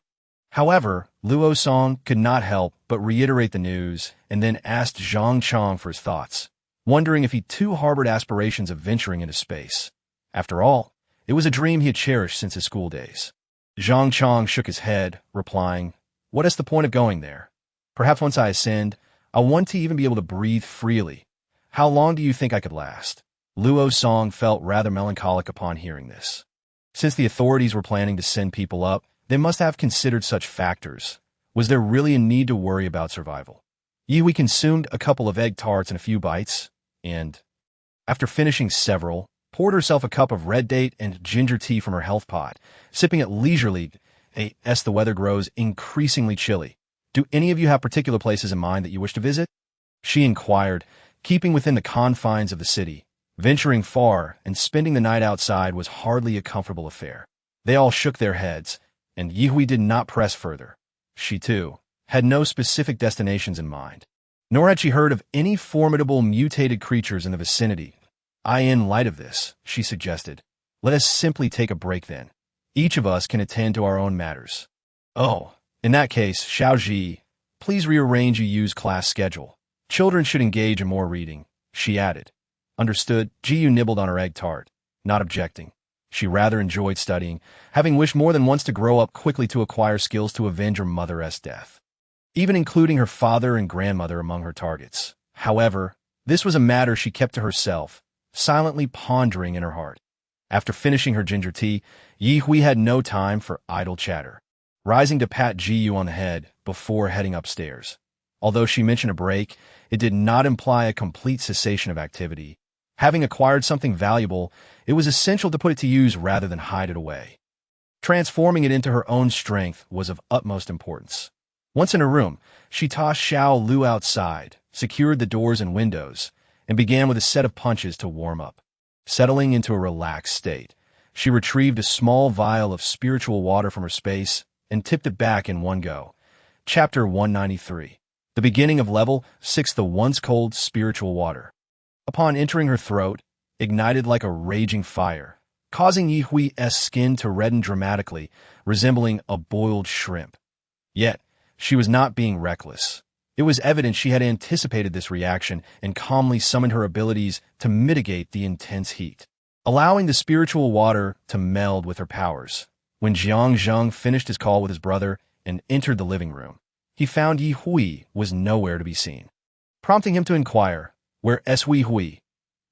However, Luo Song could not help but reiterate the news and then asked Zhang Chang for his thoughts, wondering if he too harbored aspirations of venturing into space. After all, it was a dream he had cherished since his school days. Zhang Chang shook his head, replying, What is the point of going there? Perhaps once I ascend, I'll want to even be able to breathe freely. How long do you think I could last? Luo Song felt rather melancholic upon hearing this. Since the authorities were planning to send people up, they must have considered such factors. Was there really a need to worry about survival? Ye Hui consumed a couple of egg tarts and a few bites, and, after finishing several, poured herself a cup of red date and ginger tea from her health pot, sipping it leisurely as the weather grows increasingly chilly. Do any of you have particular places in mind that you wish to visit? She inquired, keeping within the confines of the city. Venturing far and spending the night outside was hardly a comfortable affair. They all shook their heads, and Ye Hui did not press further. She, too, had no specific destinations in mind. Nor had she heard of any formidable mutated creatures in the vicinity. In light of this, she suggested, let us simply take a break then. Each of us can attend to our own matters. Oh, in that case, Xiao Ji, please rearrange Yu's class schedule. Children should engage in more reading, she added. Understood. Ji Yu nibbled on her egg tart, not objecting. She rather enjoyed studying, having wished more than once to grow up quickly to acquire skills to avenge her mother's death, even including her father and grandmother among her targets. However, this was a matter she kept to herself, silently pondering in her heart. After finishing her ginger tea, Ye Hui had no time for idle chatter. Rising to pat Ji Yu on the head, before heading upstairs. Although she mentioned a break, it did not imply a complete cessation of activity. Having acquired something valuable, it was essential to put it to use rather than hide it away. Transforming it into her own strength was of utmost importance. Once in her room, she tossed Xiao Lu outside, secured the doors and windows, and began with a set of punches to warm up. Settling into a relaxed state, she retrieved a small vial of spiritual water from her space and tipped it back in one go. Chapter 193. The beginning of Level 6. The once cold spiritual water, upon entering her throat, ignited like a raging fire, causing Ye Hui's skin to redden dramatically, resembling a boiled shrimp. Yet, she was not being reckless. It was evident she had anticipated this reaction and calmly summoned her abilities to mitigate the intense heat, allowing the spiritual water to meld with her powers. When Jiang Zheng finished his call with his brother and entered the living room, he found Ye Hui was nowhere to be seen, prompting him to inquire, "Where is Ye Hui?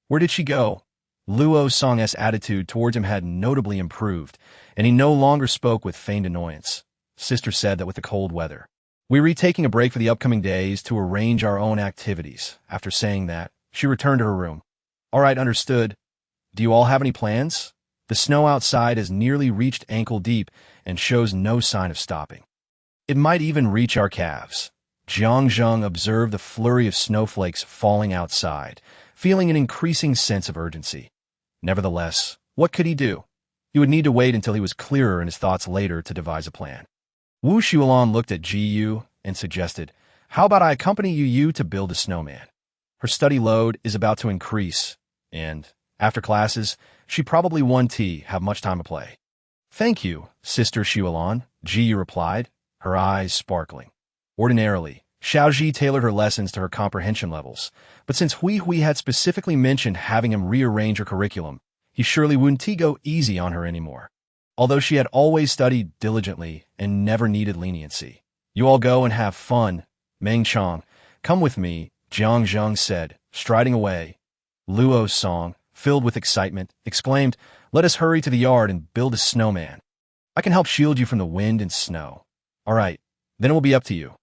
Where did she go?" Luo Song's attitude towards him had notably improved, and he no longer spoke with feigned annoyance. Sister said that with the cold weather, "We were taking a break for the upcoming days to arrange our own activities." After saying that, she returned to her room. "All right, understood. Do you all have any plans? The snow outside has nearly reached ankle deep and shows no sign of stopping. It might even reach our calves." Jiang Zheng observed the flurry of snowflakes falling outside, feeling an increasing sense of urgency. Nevertheless, what could he do? He would need to wait until he was clearer in his thoughts later to devise a plan. Wu Xuelon looked at Ji Yu and suggested, "How about I accompany Yu to build a snowman? Her study load is about to increase, and, after classes, she probably won't have much time to play." "Thank you, Sister Xuelon," Ji Yu replied, her eyes sparkling. Ordinarily, Xiaozhi tailored her lessons to her comprehension levels, but since Hui had specifically mentioned having him rearrange her curriculum, he surely wouldn't go easy on her anymore. Although she had always studied diligently and never needed leniency. "You all go and have fun. Meng Chang, come with me," Jiang Zheng said, striding away. Luo Song, filled with excitement, exclaimed, "Let us hurry to the yard and build a snowman. I can help shield you from the wind and snow." "All right, then it will be up to you.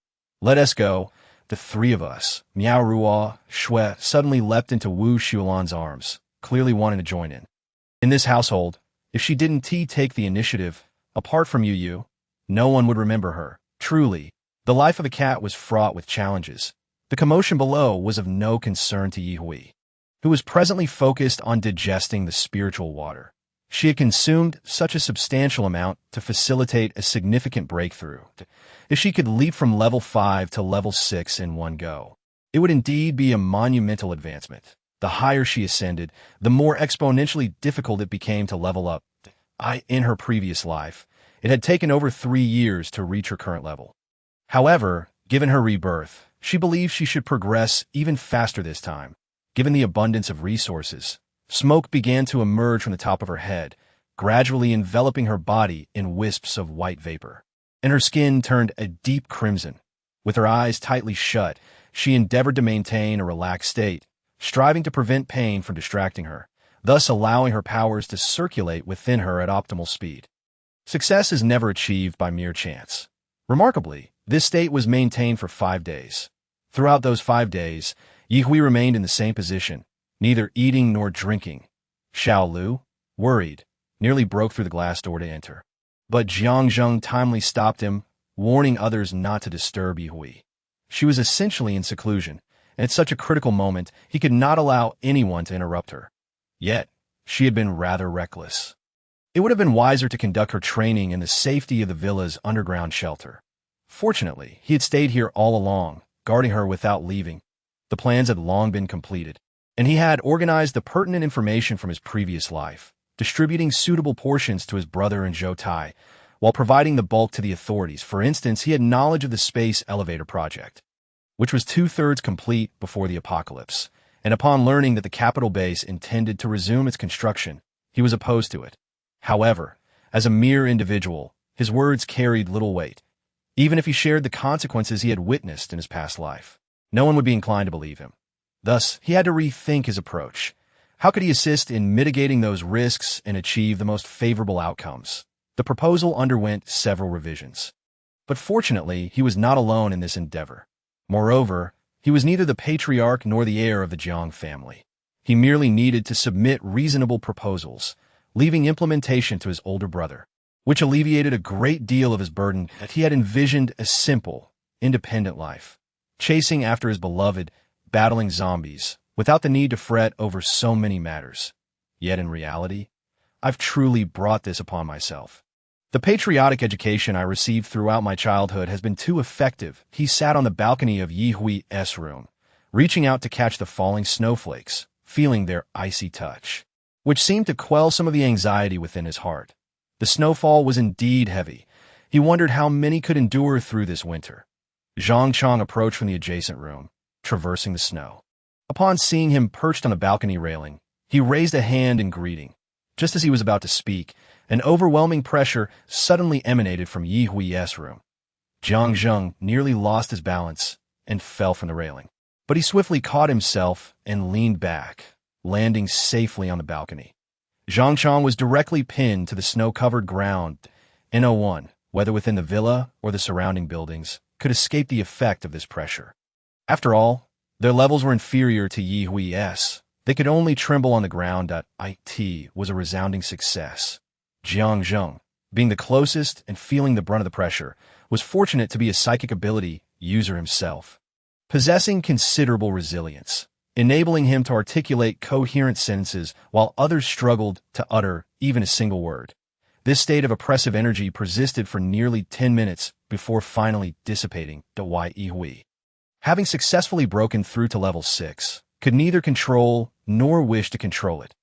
Let us go." The three of us, Miao Ruo, Shui, suddenly leapt into Wu Xuelon's arms, clearly wanting to join in. In this household, if she didn't take the initiative, apart from Yu, no one would remember her. Truly, the life of a cat was fraught with challenges. The commotion below was of no concern to Ye Hui, who was presently focused on digesting the spiritual water. She had consumed such a substantial amount to facilitate a significant breakthrough. If she could leap from level 5 to level 6 in one go, it would indeed be a monumental advancement. The higher she ascended, the more exponentially difficult it became to level up. In her previous life, it had taken over 3 years to reach her current level. However, given her rebirth, she believed she should progress even faster this time. Given the abundance of resources, smoke began to emerge from the top of her head, gradually enveloping her body in wisps of white vapor, and her skin turned a deep crimson. With her eyes tightly shut, she endeavored to maintain a relaxed state, striving to prevent pain from distracting her, thus allowing her powers to circulate within her at optimal speed. Success is never achieved by mere chance. Remarkably, this state was maintained for 5 days. Throughout those 5 days, Ye Hui remained in the same position, neither eating nor drinking. Xiao Lu, worried, nearly broke through the glass door to enter. But Jiang Zheng timely stopped him, warning others not to disturb Ye Hui. She was essentially in seclusion, and at such a critical moment, he could not allow anyone to interrupt her. Yet, she had been rather reckless. It would have been wiser to conduct her training in the safety of the villa's underground shelter. Fortunately, he had stayed here all along, guarding her without leaving. The plans had long been completed, and he had organized the pertinent information from his previous life, distributing suitable portions to his brother and Zhou Tai, while providing the bulk to the authorities. For instance, he had knowledge of the space elevator project, which was 2/3 complete before the apocalypse, and upon learning that the capital base intended to resume its construction, he was opposed to it. However, as a mere individual, his words carried little weight. Even if he shared the consequences he had witnessed in his past life, no one would be inclined to believe him. Thus, he had to rethink his approach. How could he assist in mitigating those risks and achieve the most favorable outcomes? The proposal underwent several revisions. But fortunately, he was not alone in this endeavor. Moreover, he was neither the patriarch nor the heir of the Jiang family. He merely needed to submit reasonable proposals, leaving implementation to his older brother, which alleviated a great deal of his burden that he had envisioned a simple, independent life, chasing after his beloved, battling zombies, without the need to fret over so many matters. Yet in reality, I've truly brought this upon myself. The patriotic education I received throughout my childhood has been too effective. He sat on the balcony of Ye Hui's room, reaching out to catch the falling snowflakes, feeling their icy touch, which seemed to quell some of the anxiety within his heart. The snowfall was indeed heavy. He wondered how many could endure through this winter. Zhang Chong approached from the adjacent room, traversing the snow. Upon seeing him perched on the balcony railing, he raised a hand in greeting. Just as he was about to speak, an overwhelming pressure suddenly emanated from Ye Hui's room. Jiang Zheng nearly lost his balance and fell from the railing. But he swiftly caught himself and leaned back, landing safely on the balcony. Zhang Chong was directly pinned to the snow-covered ground. No one, whether within the villa or the surrounding buildings, could escape the effect of this pressure. After all, their levels were inferior to Ye Hui's. They could only tremble on the ground. It was a resounding success. Jiang Zheng, being the closest and feeling the brunt of the pressure, was fortunate to be a psychic ability user himself, possessing considerable resilience, enabling him to articulate coherent sentences while others struggled to utter even a single word. This state of oppressive energy persisted for nearly 10 minutes before finally dissipating. Ye Hui, having successfully broken through to level 6, could neither control nor wish to control it.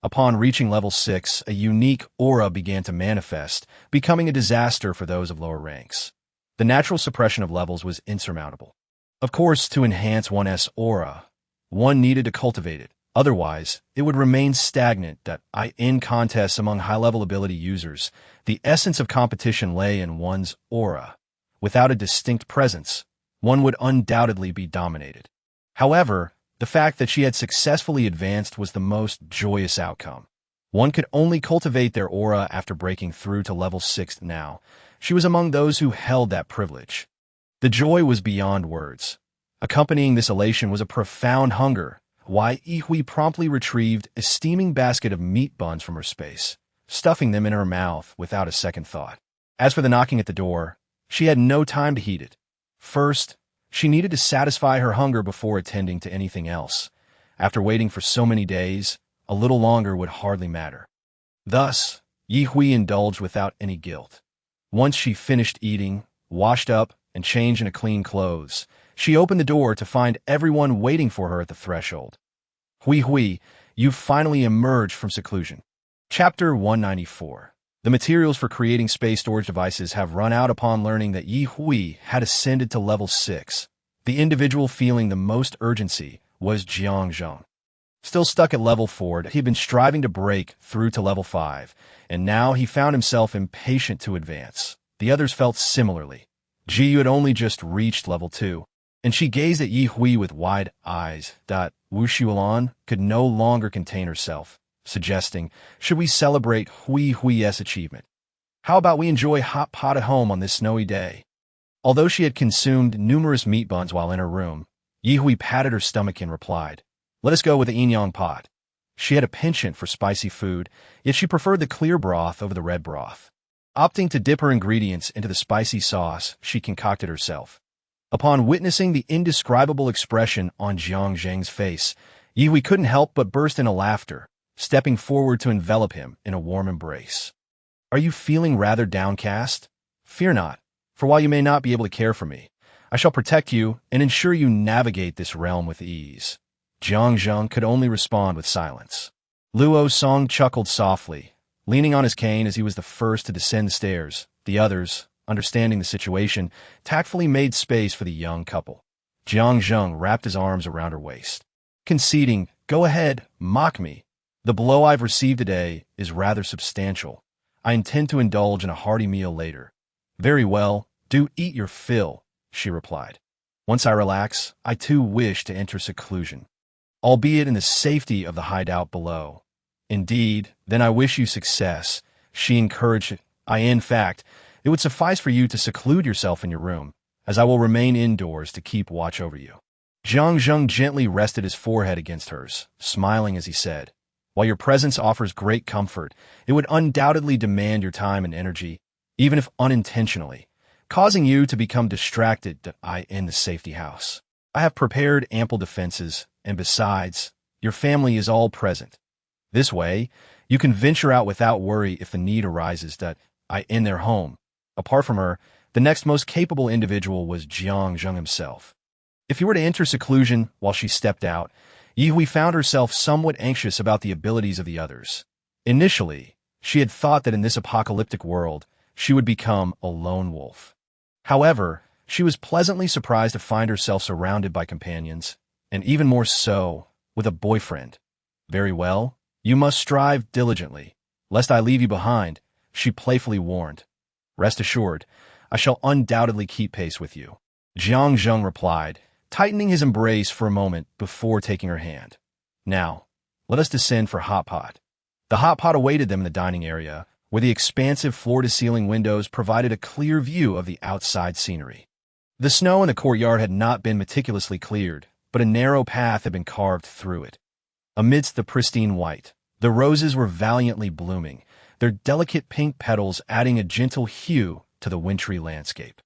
Upon reaching level 6, a unique aura began to manifest, becoming a disaster for those of lower ranks. The natural suppression of levels was insurmountable. Of course, to enhance one's aura, one needed to cultivate it. Otherwise, it would remain stagnant. In contests among high-level ability users, the essence of competition lay in one's aura. Without a distinct presence, one would undoubtedly be dominated. However, the fact that she had successfully advanced was the most joyous outcome. One could only cultivate their aura after breaking through to level 6 now. She was among those who held that privilege. The joy was beyond words. Accompanying this elation was a profound hunger. Ye Hui promptly retrieved a steaming basket of meat buns from her space, stuffing them in her mouth without a second thought. As for the knocking at the door, she had no time to heed it. First, she needed to satisfy her hunger before attending to anything else. After waiting for so many days, a little longer would hardly matter. Thus, Ye Hui indulged without any guilt. Once she finished eating, washed up, and changed into clean clothes, she opened the door to find everyone waiting for her at the threshold. Hui, you've finally emerged from seclusion. Chapter 194. The materials for creating space storage devices have run out upon learning that Ye Hui had ascended to level 6. The individual feeling the most urgency was Jiang Zheng. Still stuck at level 4, he had been striving to break through to level 5, and now he found himself impatient to advance. The others felt similarly. Ji had only just reached level 2, and she gazed at Ye Hui with wide eyes. Wu Xuelan could no longer contain herself, suggesting, should we celebrate Hui's achievement? How about we enjoy hot pot at home on this snowy day? Although she had consumed numerous meat buns while in her room, Ye Hui patted her stomach and replied, let us go with the Inyang pot. She had a penchant for spicy food, yet she preferred the clear broth over the red broth. Opting to dip her ingredients into the spicy sauce she concocted herself. Upon witnessing the indescribable expression on Jiang Zheng's face, Ye Hui couldn't help but burst into laughter, stepping forward to envelop him in a warm embrace. Are you feeling rather downcast? Fear not, for while you may not be able to care for me, I shall protect you and ensure you navigate this realm with ease. Jiang Zheng could only respond with silence. Luo Song chuckled softly, leaning on his cane as he was the first to descend the stairs. The others, understanding the situation, tactfully made space for the young couple. Jiang Zheng wrapped his arms around her waist, conceding, go ahead, mock me. The blow I've received today is rather substantial. I intend to indulge in a hearty meal later. Very well, do eat your fill, she replied. Once I relax, I too wish to enter seclusion, albeit in the safety of the hideout below. Indeed, then I wish you success, she encouraged. In fact, It would suffice for you to seclude yourself in your room, as I will remain indoors to keep watch over you. Jiang Zheng gently rested his forehead against hers, smiling as he said, while your presence offers great comfort, it would undoubtedly demand your time and energy, even if unintentionally, causing you to become distracted in the safety house. I have prepared ample defenses, and besides, your family is all present. This way, you can venture out without worry if the need arises in their home. Apart from her, the next most capable individual was Jiang Zheng himself. If he were to enter seclusion while she stepped out, Ye Hui found herself somewhat anxious about the abilities of the others. Initially, she had thought that in this apocalyptic world, she would become a lone wolf. However, she was pleasantly surprised to find herself surrounded by companions, and even more so, with a boyfriend. Very well, you must strive diligently, lest I leave you behind, she playfully warned. Rest assured, I shall undoubtedly keep pace with you. Jiang Zheng replied, tightening his embrace for a moment before taking her hand. Now, let us descend for hot pot. The hot pot awaited them in the dining area, where the expansive floor-to-ceiling windows provided a clear view of the outside scenery. The snow in the courtyard had not been meticulously cleared, but a narrow path had been carved through it. Amidst the pristine white, the roses were valiantly blooming, their delicate pink petals adding a gentle hue to the wintry landscape.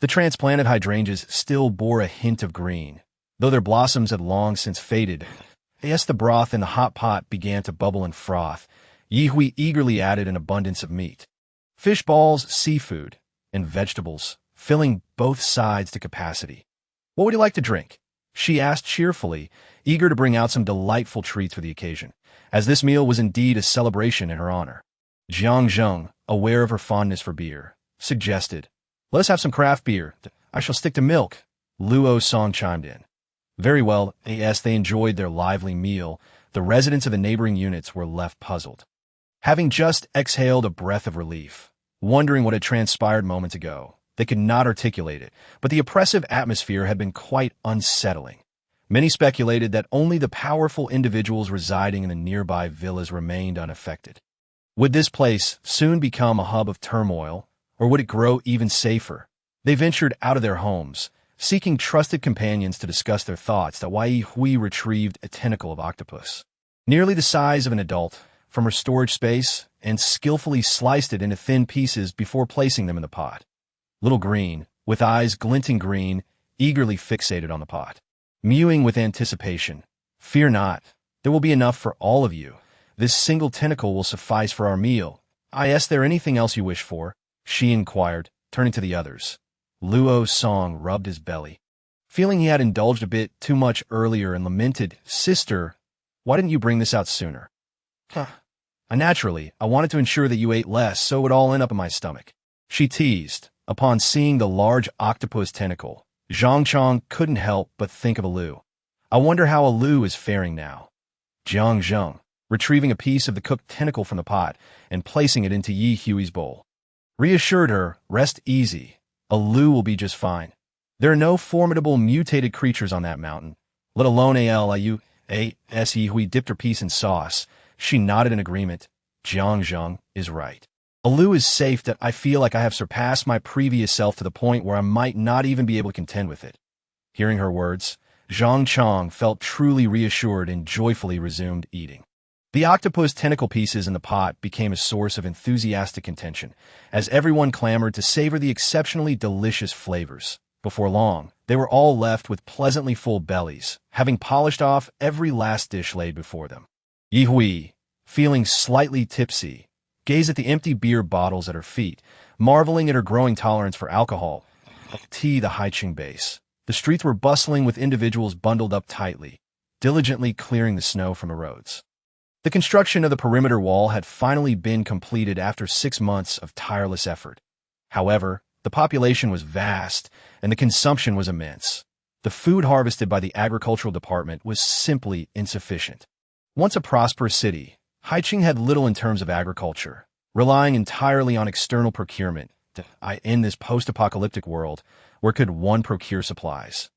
The transplanted hydrangeas still bore a hint of green, though their blossoms had long since faded. As the broth in the hot pot began to bubble and froth, Ye Hui eagerly added an abundance of meat, fish balls, seafood, and vegetables, filling both sides to capacity. What would you like to drink? She asked cheerfully, eager to bring out some delightful treats for the occasion, as this meal was indeed a celebration in her honor. Jiang Zheng, aware of her fondness for beer, suggested, let us have some craft beer. I shall stick to milk. Luo Song chimed in. Very well, as they enjoyed their lively meal, the residents of the neighboring units were left puzzled. Having just exhaled a breath of relief, wondering what had transpired moments ago, they could not articulate it, but the oppressive atmosphere had been quite unsettling. Many speculated that only the powerful individuals residing in the nearby villas remained unaffected. Would this place soon become a hub of turmoil, or would it grow even safer? They ventured out of their homes, seeking trusted companions to discuss their thoughts Ye Hui retrieved a tentacle of octopus, nearly the size of an adult, from her storage space and skillfully sliced it into thin pieces before placing them in the pot. Little Green, with eyes glinting green, eagerly fixated on the pot, mewing with anticipation. Fear not, there will be enough for all of you. This single tentacle will suffice for our meal. Is there anything else you wish for? She inquired, turning to the others. Luo Song rubbed his belly, feeling he had indulged a bit too much earlier, and lamented, Sister, why didn't you bring this out sooner? Naturally, I wanted to ensure that you ate less, so it would all end up in my stomach. She teased. Upon seeing the large octopus tentacle, Zhang Chong couldn't help but think of Alu. I wonder how Alu is faring now. Jiang Zheng, retrieving a piece of the cooked tentacle from the pot and placing it into Ye Hui's bowl, reassured her, rest easy, Alu will be just fine. There are no formidable mutated creatures on that mountain, let alone Ye Hui dipped her piece in sauce. She nodded in agreement. Jiang Zheng is right. Alu is safe. That I feel like I have surpassed my previous self to the point where I might not even be able to contend with it. Hearing her words, Zhang Chong felt truly reassured and joyfully resumed eating. The octopus tentacle pieces in the pot became a source of enthusiastic contention, as everyone clamored to savor the exceptionally delicious flavors. Before long, they were all left with pleasantly full bellies, having polished off every last dish laid before them. Ye Hui, feeling slightly tipsy, gazed at the empty beer bottles at her feet, marveling at her growing tolerance for alcohol. The Haiqing base. The streets were bustling with individuals bundled up tightly, diligently clearing the snow from the roads. The construction of the perimeter wall had finally been completed after 6 months of tireless effort. However, the population was vast, and the consumption was immense. The food harvested by the agricultural department was simply insufficient. Once a prosperous city, Haiqing had little in terms of agriculture, relying entirely on external procurement. In this post-apocalyptic world, where could one procure supplies?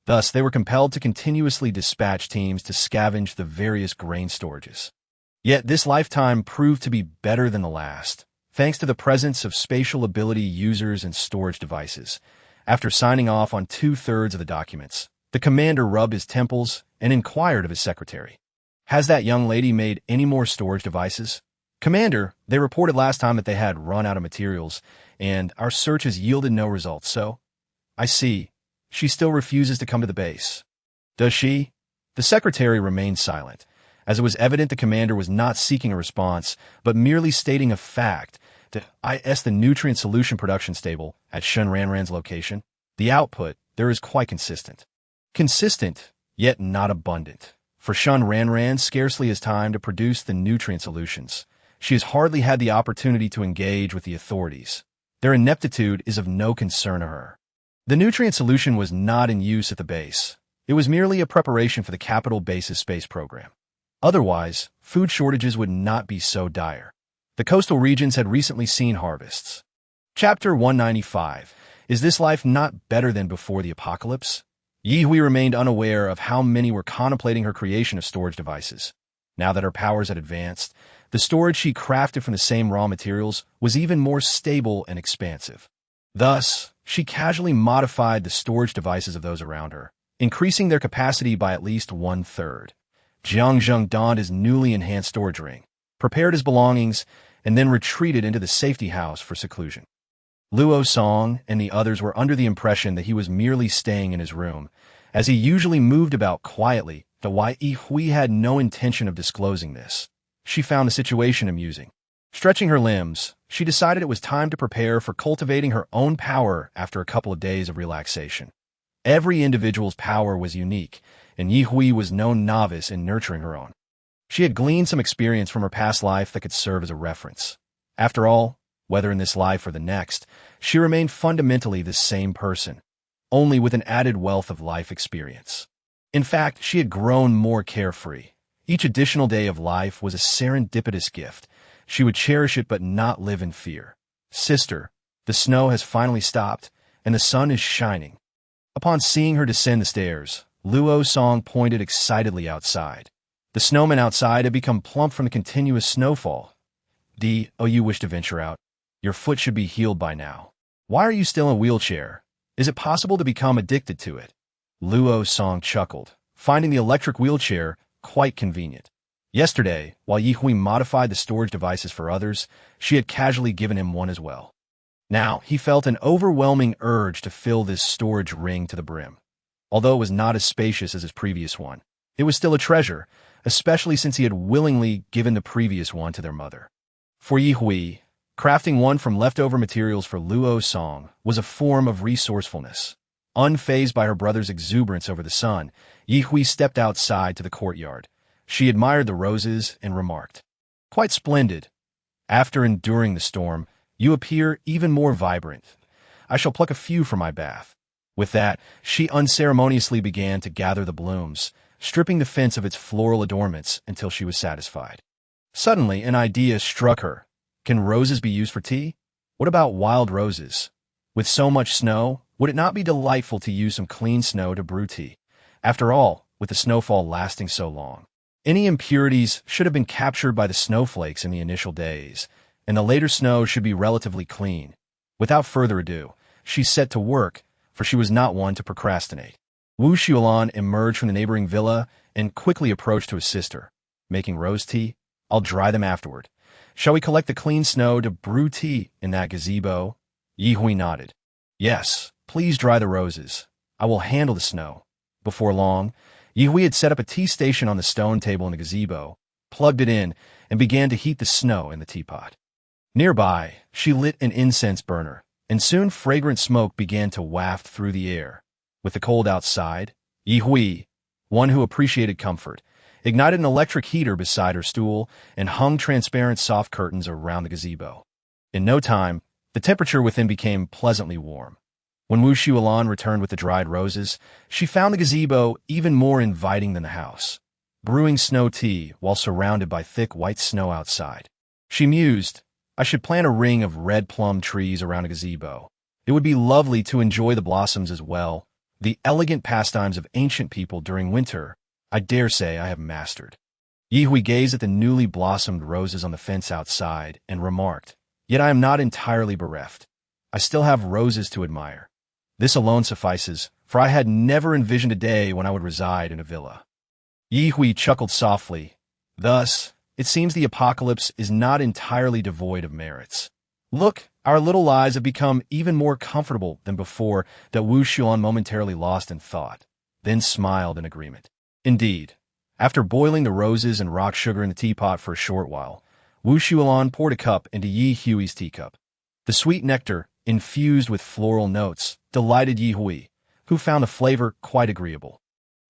Thus, they were compelled to continuously dispatch teams to scavenge the various grain storages. Yet this lifetime proved to be better than the last, thanks to the presence of spatial ability users and storage devices. After signing off on 2/3 of the documents, the commander rubbed his temples and inquired of his secretary. Has that young lady made any more storage devices? Commander, they reported last time that they had run out of materials, and our search has yielded no results, so... I see. She still refuses to come to the base. Does she? The secretary remained silent, as it was evident the commander was not seeking a response, but merely stating a fact that the nutrient solution production stable at Shun Ranran's location. The output there is quite consistent. Consistent, yet not abundant. For Shun Ranran scarcely has time to produce the nutrient solutions. She has hardly had the opportunity to engage with the authorities. Their ineptitude is of no concern to her. The nutrient solution was not in use at the base. It was merely a preparation for the capital base's space program. Otherwise, food shortages would not be so dire. The coastal regions had recently seen harvests. Chapter 195. Is this life not better than before the apocalypse? Ye Hui remained unaware of how many were contemplating her creation of storage devices. Now that her powers had advanced, the storage she crafted from the same raw materials was even more stable and expansive. Thus, she casually modified the storage devices of those around her, increasing their capacity by at least 1/3. Jiang Zheng donned his newly enhanced storage ring, prepared his belongings, and then retreated into the safety house for seclusion. Luo Song and the others were under the impression that he was merely staying in his room, as he usually moved about quietly, though Ye Hui had no intention of disclosing this. She found the situation amusing. Stretching her limbs, she decided it was time to prepare for cultivating her own power after a couple of days of relaxation. Every individual's power was unique, and Ye Hui was no novice in nurturing her own. She had gleaned some experience from her past life that could serve as a reference. After all, whether in this life or the next, she remained fundamentally the same person, only with an added wealth of life experience. In fact, she had grown more carefree. Each additional day of life was a serendipitous gift. She would cherish it but not live in fear. Sister, the snow has finally stopped, and the sun is shining. Upon seeing her descend the stairs, Luo Song pointed excitedly outside. The snowmen outside had become plump from the continuous snowfall. You wish to venture out? Your foot should be healed by now. Why are you still in a wheelchair? Is it possible to become addicted to it? Luo Song chuckled, finding the electric wheelchair quite convenient. Yesterday, while Ye Hui modified the storage devices for others, she had casually given him one as well. Now, he felt an overwhelming urge to fill this storage ring to the brim. Although it was not as spacious as his previous one, it was still a treasure, especially since he had willingly given the previous one to their mother. For Ye Hui, crafting one from leftover materials for Luo Song was a form of resourcefulness. Unfazed by her brother's exuberance over the sun, Ye Hui stepped outside to the courtyard. She admired the roses and remarked, "Quite splendid. After enduring the storm, you appear even more vibrant. I shall pluck a few for my bath." With that, she unceremoniously began to gather the blooms, stripping the fence of its floral adornments until she was satisfied. Suddenly, an idea struck her. Can roses be used for tea? What about wild roses? With so much snow, would it not be delightful to use some clean snow to brew tea? After all, with the snowfall lasting so long, any impurities should have been captured by the snowflakes in the initial days, and the later snow should be relatively clean. Without further ado, she set to work, for she was not one to procrastinate. Wu Xuelan emerged from the neighboring villa and quickly approached to his sister. "Making rose tea? I'll dry them afterward. Shall we collect the clean snow to brew tea in that gazebo?" Ye Hui nodded. "Yes, please dry the roses. I will handle the snow." Before long, Ye Hui had set up a tea station on the stone table in the gazebo, plugged it in, and began to heat the snow in the teapot. Nearby, she lit an incense burner, and soon fragrant smoke began to waft through the air. With the cold outside, Ye Hui, one who appreciated comfort, ignited an electric heater beside her stool and hung transparent soft curtains around the gazebo. In no time, the temperature within became pleasantly warm. When Wu Xuelan returned with the dried roses, she found the gazebo even more inviting than the house, brewing snow tea while surrounded by thick white snow outside. She mused, "I should plant a ring of red plum trees around a gazebo. It would be lovely to enjoy the blossoms as well. The elegant pastimes of ancient people during winter, I dare say I have mastered." Ye Hui gazed at the newly blossomed roses on the fence outside and remarked, Yet I am not entirely bereft. I still have roses to admire. This alone suffices, for I had never envisioned a day when I would reside in a villa. Ye Hui chuckled softly. Thus, it seems the apocalypse is not entirely devoid of merits. Look, our little lives have become even more comfortable than before, that Wu Xuan momentarily lost in thought, then smiled in agreement. Indeed, after boiling the roses and rock sugar in the teapot for a short while, Wu Xuan poured a cup into Yi Hui's teacup. The sweet nectar, infused with floral notes, delighted Yi Hui, who found the flavor quite agreeable,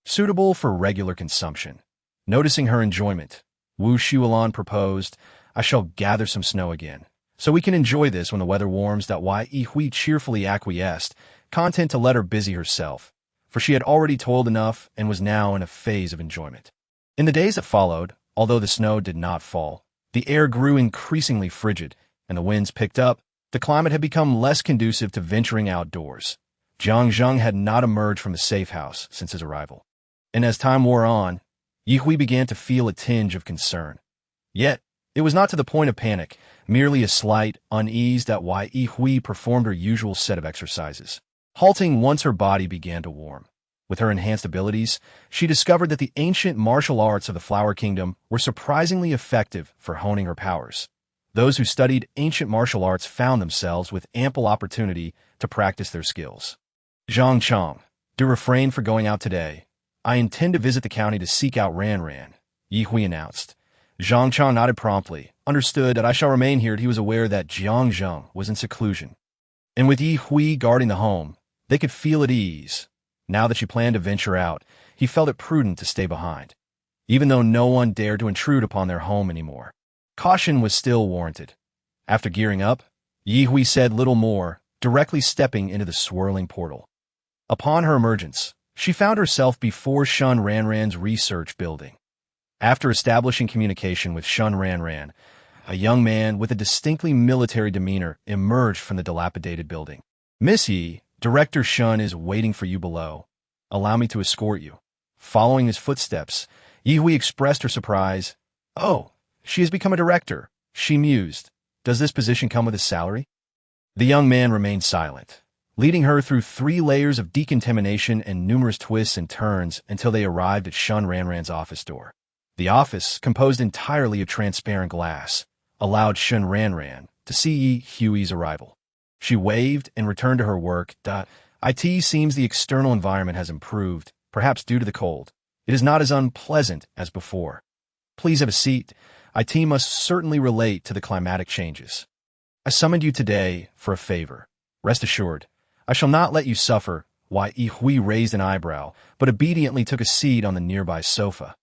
suitable for regular consumption. Noticing her enjoyment, Wu Xuan proposed, I shall gather some snow again, so we can enjoy this when the weather warms. Yi Hui cheerfully acquiesced, content to let her busy herself, for she had already toiled enough and was now in a phase of enjoyment. In the days that followed, although the snow did not fall, the air grew increasingly frigid, and the winds picked up. The climate had become less conducive to venturing outdoors. Jiang Zheng had not emerged from the safe house since his arrival, and as time wore on, Yi Hui began to feel a tinge of concern. Yet, it was not to the point of panic, merely a slight unease. Yi Hui performed her usual set of exercises, halting once her body began to warm. With her enhanced abilities, she discovered that the ancient martial arts of the Flower Kingdom were surprisingly effective for honing her powers. Those who studied ancient martial arts found themselves with ample opportunity to practice their skills. Zhang Chang, do refrain for going out today. I intend to visit the county to seek out Ran Ran, Yi Hui announced. Zhang Chang nodded promptly, understood that I shall remain here. He was aware that Jiang Zheng was in seclusion, and with Yi Hui guarding the home, they could feel at ease. Now that she planned to venture out, he felt it prudent to stay behind, even though no one dared to intrude upon their home anymore. Caution was still warranted. After gearing up, Yi Hui said little more, directly stepping into the swirling portal. Upon her emergence, she found herself before Shun Ranran's research building. After establishing communication with Shun Ranran, a young man with a distinctly military demeanor emerged from the dilapidated building. Miss Yi, Director Shun is waiting for you below. Allow me to escort you. Following his footsteps, Yi Hui expressed her surprise. Oh, she has become a director, she mused. Does this position come with a salary? The young man remained silent, leading her through 3 layers of decontamination and numerous twists and turns until they arrived at Shun Ranran's office door. The office, composed entirely of transparent glass, allowed Shun Ranran to see Yi Hui's arrival. She waved and returned to her work. It seems the external environment has improved, perhaps due to the cold. It is not as unpleasant as before. Please have a seat. IT must certainly relate to the climatic changes. I summoned you today for a favor. Rest assured, I shall not let you suffer. Yi Hui raised an eyebrow, but obediently took a seat on the nearby sofa.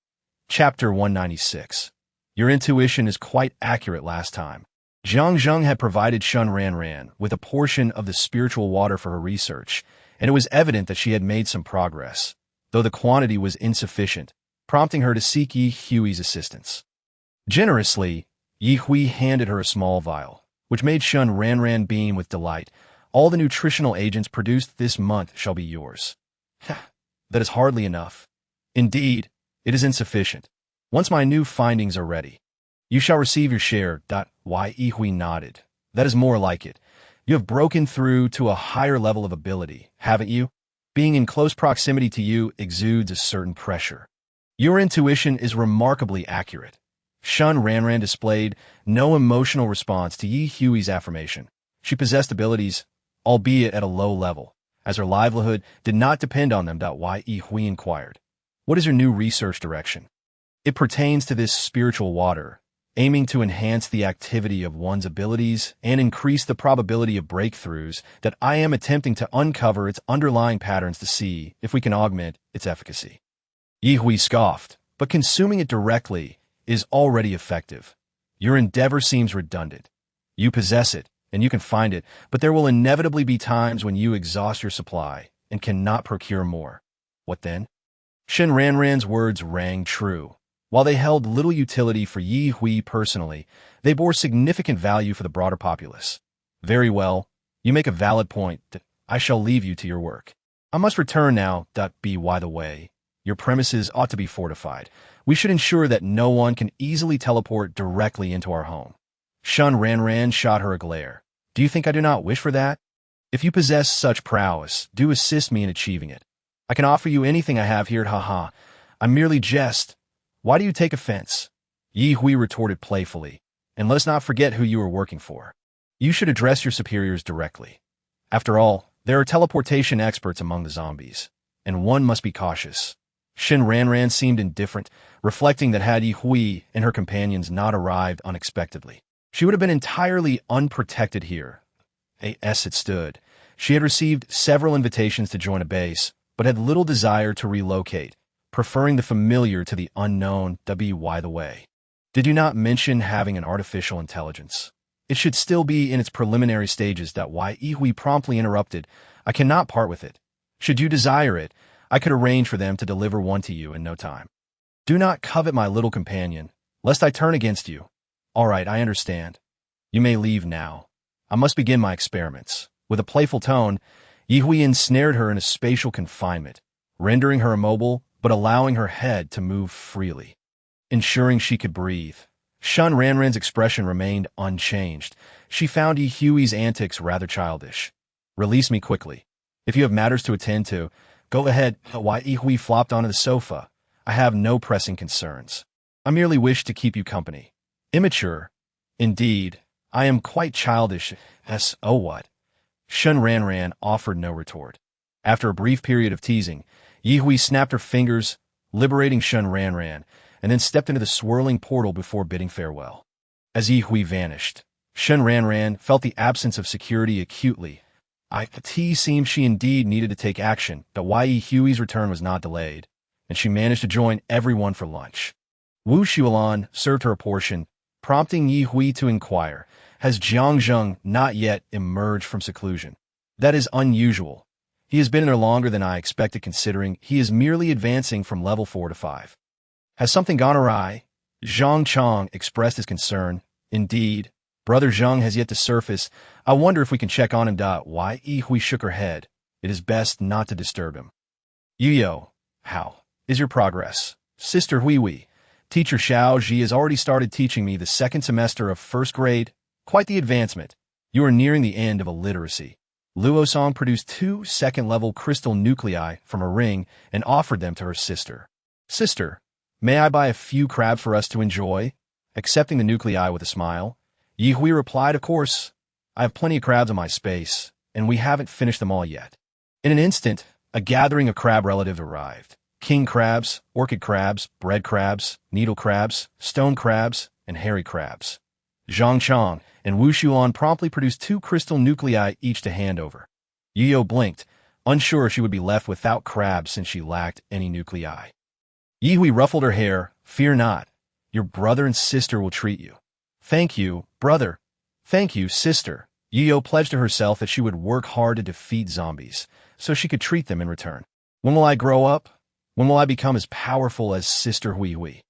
Chapter 196. Your intuition is quite accurate last time. Jiang Zheng had provided Shun Ranran with a portion of the spiritual water for her research, and it was evident that she had made some progress, though the quantity was insufficient, prompting her to seek Yi Hui's assistance. Generously, Yi Hui handed her a small vial, which made Shun Ranran beam with delight. All the nutritional agents produced this month shall be yours. That is hardly enough. Indeed, it is insufficient. Once my new findings are ready, you shall receive your share. Yi Hui nodded. That is more like it. You have broken through to a higher level of ability, haven't you? Being in close proximity to you exudes a certain pressure. Your intuition is remarkably accurate. Shun Ranran displayed no emotional response to Yi Hui's affirmation. She possessed abilities, albeit at a low level, as her livelihood did not depend on them. Yi Hui inquired. What is your new research direction? It pertains to this spiritual water, aiming to enhance the activity of one's abilities and increase the probability of breakthroughs. That I am attempting to uncover its underlying patterns to see if we can augment its efficacy. Yi Hui scoffed, but consuming it directly is already effective. Your endeavor seems redundant. You possess it, and you can find it, but there will inevitably be times when you exhaust your supply and cannot procure more. What then? Shun Ranran's words rang true. While they held little utility for Yi Hui personally, they bore significant value for the broader populace. Very well, you make a valid point. I shall leave you to your work. I must return now. By the way, your premises ought to be fortified. We should ensure that no one can easily teleport directly into our home. Shun Ranran shot her a glare. Do you think I do not wish for that? If you possess such prowess, do assist me in achieving it. I can offer you anything I have here at haha. I merely jest. Why do you take offense? Ye Hui retorted playfully. And let's not forget who you are working for. You should address your superiors directly. After all, there are teleportation experts among the zombies, and one must be cautious. Shin Ranran seemed indifferent, reflecting that had Yi Hui and her companions not arrived unexpectedly, she would have been entirely unprotected here. As it stood, she had received several invitations to join a base, but had little desire to relocate, preferring the familiar to the unknown. By the way, did you not mention having an artificial intelligence? It should still be in its preliminary stages. Yi Hui promptly interrupted. I cannot part with it. Should you desire it, I could arrange for them to deliver one to you in no time. Do not covet my little companion, lest I turn against you. All right, I understand. You may leave now. I must begin my experiments. With a playful tone, Yi Hui ensnared her in a spatial confinement, rendering her immobile but allowing her head to move freely, ensuring she could breathe. Shun Ranran's expression remained unchanged. She found Yi Hui's antics rather childish. Release me quickly. If you have matters to attend to, go ahead. Yi Hui flopped onto the sofa. I have no pressing concerns. I merely wish to keep you company. Immature. Indeed, I am quite childish. Oh what? Shun Ranran offered no retort. After a brief period of teasing, Yi Hui snapped her fingers, liberating Shun Ranran, and then stepped into the swirling portal before bidding farewell. As Yi Hui vanished, Shun Ranran felt the absence of security acutely. It seemed she indeed needed to take action, but Yi Hui's return was not delayed, and she managed to join everyone for lunch. Wu Xuelan served her a portion, prompting Yi Hui to inquire, has Jiang Zheng not yet emerged from seclusion? That is unusual. He has been in there longer than I expected, considering he is merely advancing from level 4 to 5. Has something gone awry? Zhang Chong expressed his concern. Indeed, Brother Zheng has yet to surface. I wonder if we can check on him. Yi Hui shook her head. It is best not to disturb him. Yuyo, how is your progress? Sister Hui. Teacher Xiao Ji has already started teaching me the second semester of first grade. Quite the advancement. You are nearing the end of illiteracy. Luo Song produced 2 second-level crystal nuclei from a ring and offered them to her sister. Sister, may I buy a few crabs for us to enjoy? Accepting the nuclei with a smile, Yi Hui replied, of course. I have plenty of crabs in my space, and we haven't finished them all yet. In an instant, a gathering of crab relatives arrived. King crabs, orchid crabs, bread crabs, needle crabs, stone crabs, and hairy crabs. Zhang Chong and Wu Xuan promptly produced 2 crystal nuclei each to hand over. Yuyo blinked, unsure she would be left without crabs since she lacked any nuclei. Yi Hui ruffled her hair. Fear not. Your brother and sister will treat you. Thank you, brother. Thank you, sister. Yuyo pledged to herself that she would work hard to defeat zombies, so she could treat them in return. When will I grow up? When will I become as powerful as Sister Hui Hui?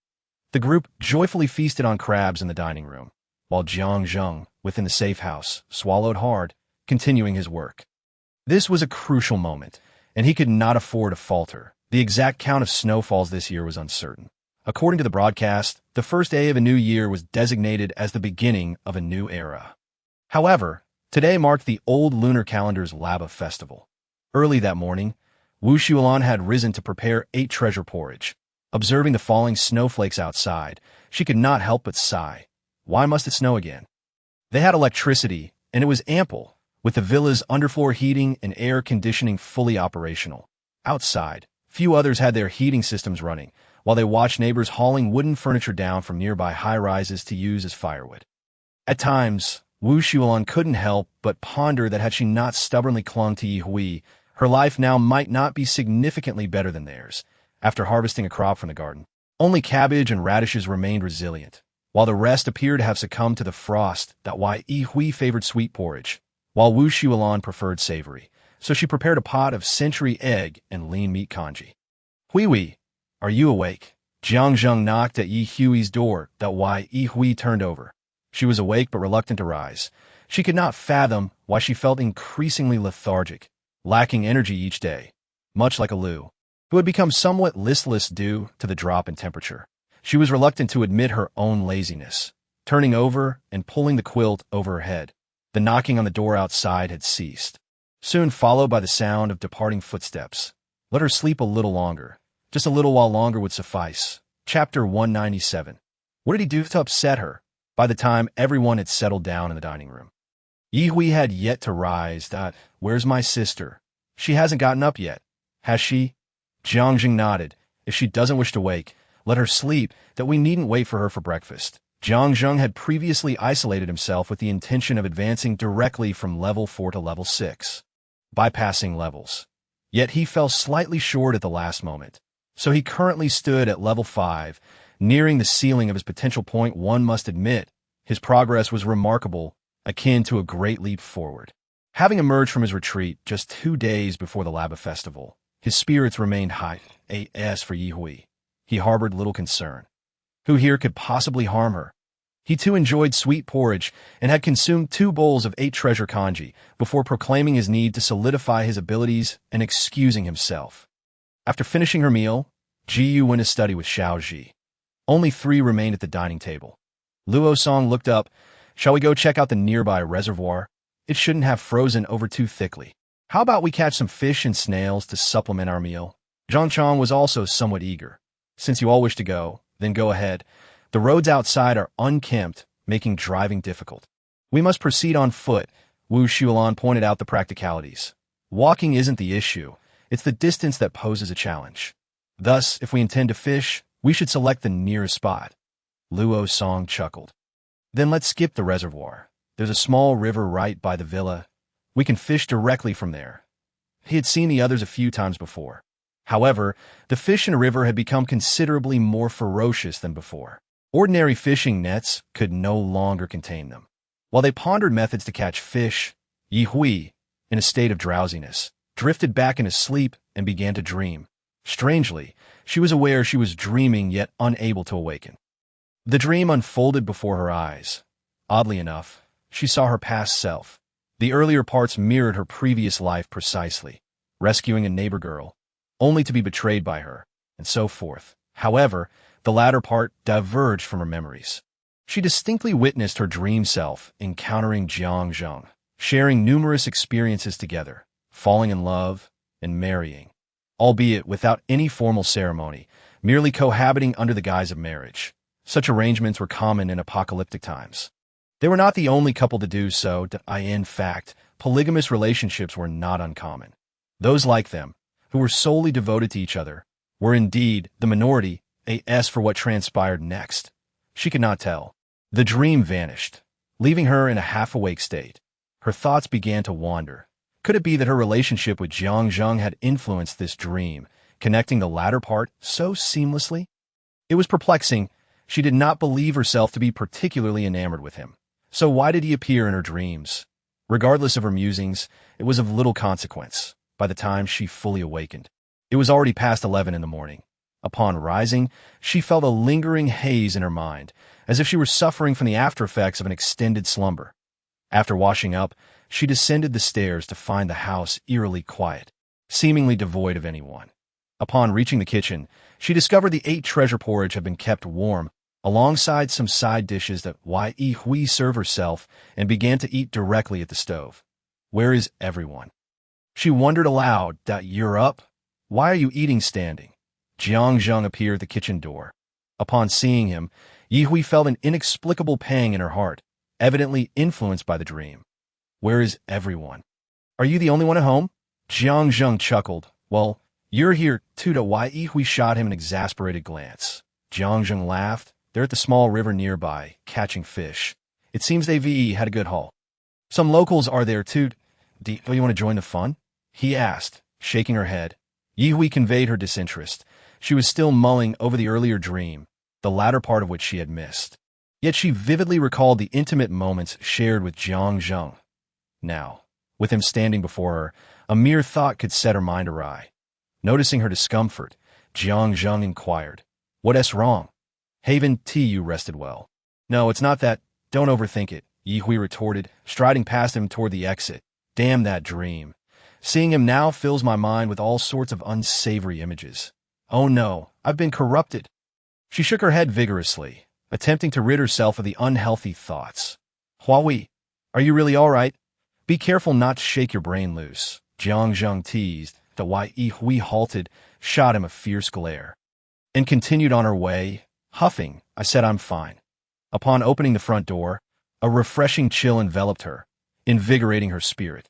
The group joyfully feasted on crabs in the dining room, while Jiang Zheng, within the safe house, swallowed hard, continuing his work. This was a crucial moment, and he could not afford to falter. The exact count of snowfalls this year was uncertain. According to the broadcast, the first day of a new year was designated as the beginning of a new era. However, today marked the old lunar calendar's Laba festival. Early that morning, Wu Xuelan had risen to prepare 8 treasure porridge. Observing the falling snowflakes outside, she could not help but sigh. Why must it snow again? They had electricity, and it was ample, with the villa's underfloor heating and air conditioning fully operational. Outside, few others had their heating systems running, while they watched neighbors hauling wooden furniture down from nearby high-rises to use as firewood. At times, Wu Xuelan couldn't help but ponder that had she not stubbornly clung to Yi Hui, her life now might not be significantly better than theirs. After harvesting a crop from the garden, only cabbage and radishes remained resilient, while the rest appeared to have succumbed to the frost. Yi Hui favored sweet porridge, while Wu Xuelan preferred savory, so she prepared a pot of century egg and lean meat congee. Hui, are you awake? Jiang Zheng knocked at Yi Hui's door. Yi Hui turned over. She was awake but reluctant to rise. She could not fathom why she felt increasingly lethargic, lacking energy each day, much like a Lu, who had become somewhat listless due to the drop in temperature. She was reluctant to admit her own laziness. turning over and pulling the quilt over her head. The knocking on the door outside had ceased, soon followed by the sound of departing footsteps. Let her sleep a little longer. Just a little while longer would suffice. Chapter 197. What did he do to upset her? By the time everyone had settled down in the dining room, Ye Hui had yet to rise. Where's my sister? She hasn't gotten up yet. Has she? Jiang Jing nodded. If she doesn't wish to wake, let her sleep, that we needn't wait for her for breakfast. Jiang Jing had previously isolated himself with the intention of advancing directly from level 4 to level 6, bypassing levels. Yet he fell slightly short at the last moment. So he currently stood at level 5, nearing the ceiling of his potential point. One must admit, his progress was remarkable, akin to a great leap forward. Having emerged from his retreat just 2 days before the Lava Festival, his spirits remained high. As for Ye Hui, he harbored little concern. Who here could possibly harm her? He too enjoyed sweet porridge and had consumed 2 bowls of 8 treasure kanji before proclaiming his need to solidify his abilities and excusing himself. After finishing her meal, Ji Yu went to study with Xiao Ji. Only 3 remained at the dining table. Luo Song looked up. Shall we go check out the nearby reservoir? It shouldn't have frozen over too thickly. How about we catch some fish and snails to supplement our meal? Zhang Chong was also somewhat eager. Since you all wish to go, then go ahead. The roads outside are unkempt, making driving difficult. We must proceed on foot. Wu Xuelan pointed out the practicalities. Walking isn't the issue. It's the distance that poses a challenge. Thus, if we intend to fish, we should select the nearest spot. Luo Song chuckled. Then let's skip the reservoir. There's a small river right by the villa. We can fish directly from there. He had seen the others a few times before. However, the fish in the river had become considerably more ferocious than before. Ordinary fishing nets could no longer contain them. While they pondered methods to catch fish, Ye Hui, in a state of drowsiness, drifted back into sleep and began to dream. Strangely, she was aware she was dreaming yet unable to awaken. The dream unfolded before her eyes. Oddly enough, she saw her past self. The earlier parts mirrored her previous life precisely, rescuing a neighbor girl, only to be betrayed by her, and so forth. However, the latter part diverged from her memories. She distinctly witnessed her dream self encountering Jiang Jing, sharing numerous experiences together, falling in love, and marrying, albeit without any formal ceremony, merely cohabiting under the guise of marriage. Such arrangements were common in apocalyptic times. They were not the only couple to do so. In fact, polygamous relationships were not uncommon. Those like them, who were solely devoted to each other, were indeed the minority. As for what transpired next, she could not tell. The dream vanished, leaving her in a half-awake state. Her thoughts began to wander. Could it be that her relationship with Jiang Jing had influenced this dream, connecting the latter part so seamlessly? It was perplexing. She did not believe herself to be particularly enamored with him. So why did he appear in her dreams? Regardless of her musings, it was of little consequence. By the time she fully awakened, it was already past 11 in the morning. Upon rising, she felt a lingering haze in her mind, as if she were suffering from the aftereffects of an extended slumber. After washing up, she descended the stairs to find the house eerily quiet, seemingly devoid of anyone. Upon reaching the kitchen, she discovered the 8 treasure porridge had been kept warm, alongside some side dishes that Ye Hui served herself, and began to eat directly at the stove. Where is everyone? She wondered aloud. You're up? Why are you eating standing? Jiang Jing appeared at the kitchen door. Upon seeing him, Ye Hui felt an inexplicable pang in her heart, evidently influenced by the dream. Where is everyone? Are you the only one at home? Jiang Jing chuckled. Well, you're here too. Ye Hui shot him an exasperated glance. Jiang Jing laughed. They're at the small river nearby, catching fish. It seems they've had a good haul. Some locals are there too. Do you want to join the fun? He asked, shaking her head. Ye Hui conveyed her disinterest. She was still mulling over the earlier dream, the latter part of which she had missed. Yet she vividly recalled the intimate moments shared with Jiang Jing. Now, with him standing before her, a mere thought could set her mind awry. Noticing her discomfort, Jiang Jing inquired, "What's wrong? Haven't you rested well?" "No, it's not that. Don't overthink it," Ye Hui retorted, striding past him toward the exit. "Damn that dream. Seeing him now fills my mind with all sorts of unsavory images. Oh no, I've been corrupted." She shook her head vigorously. attempting to rid herself of the unhealthy thoughts. Huawei, are you really all right? Be careful not to shake your brain loose, Jiang Zheng teased. Ye Hui halted, shot him a fierce glare, and continued on her way, huffing. I said I'm fine. Upon opening the front door, a refreshing chill enveloped her, invigorating her spirit.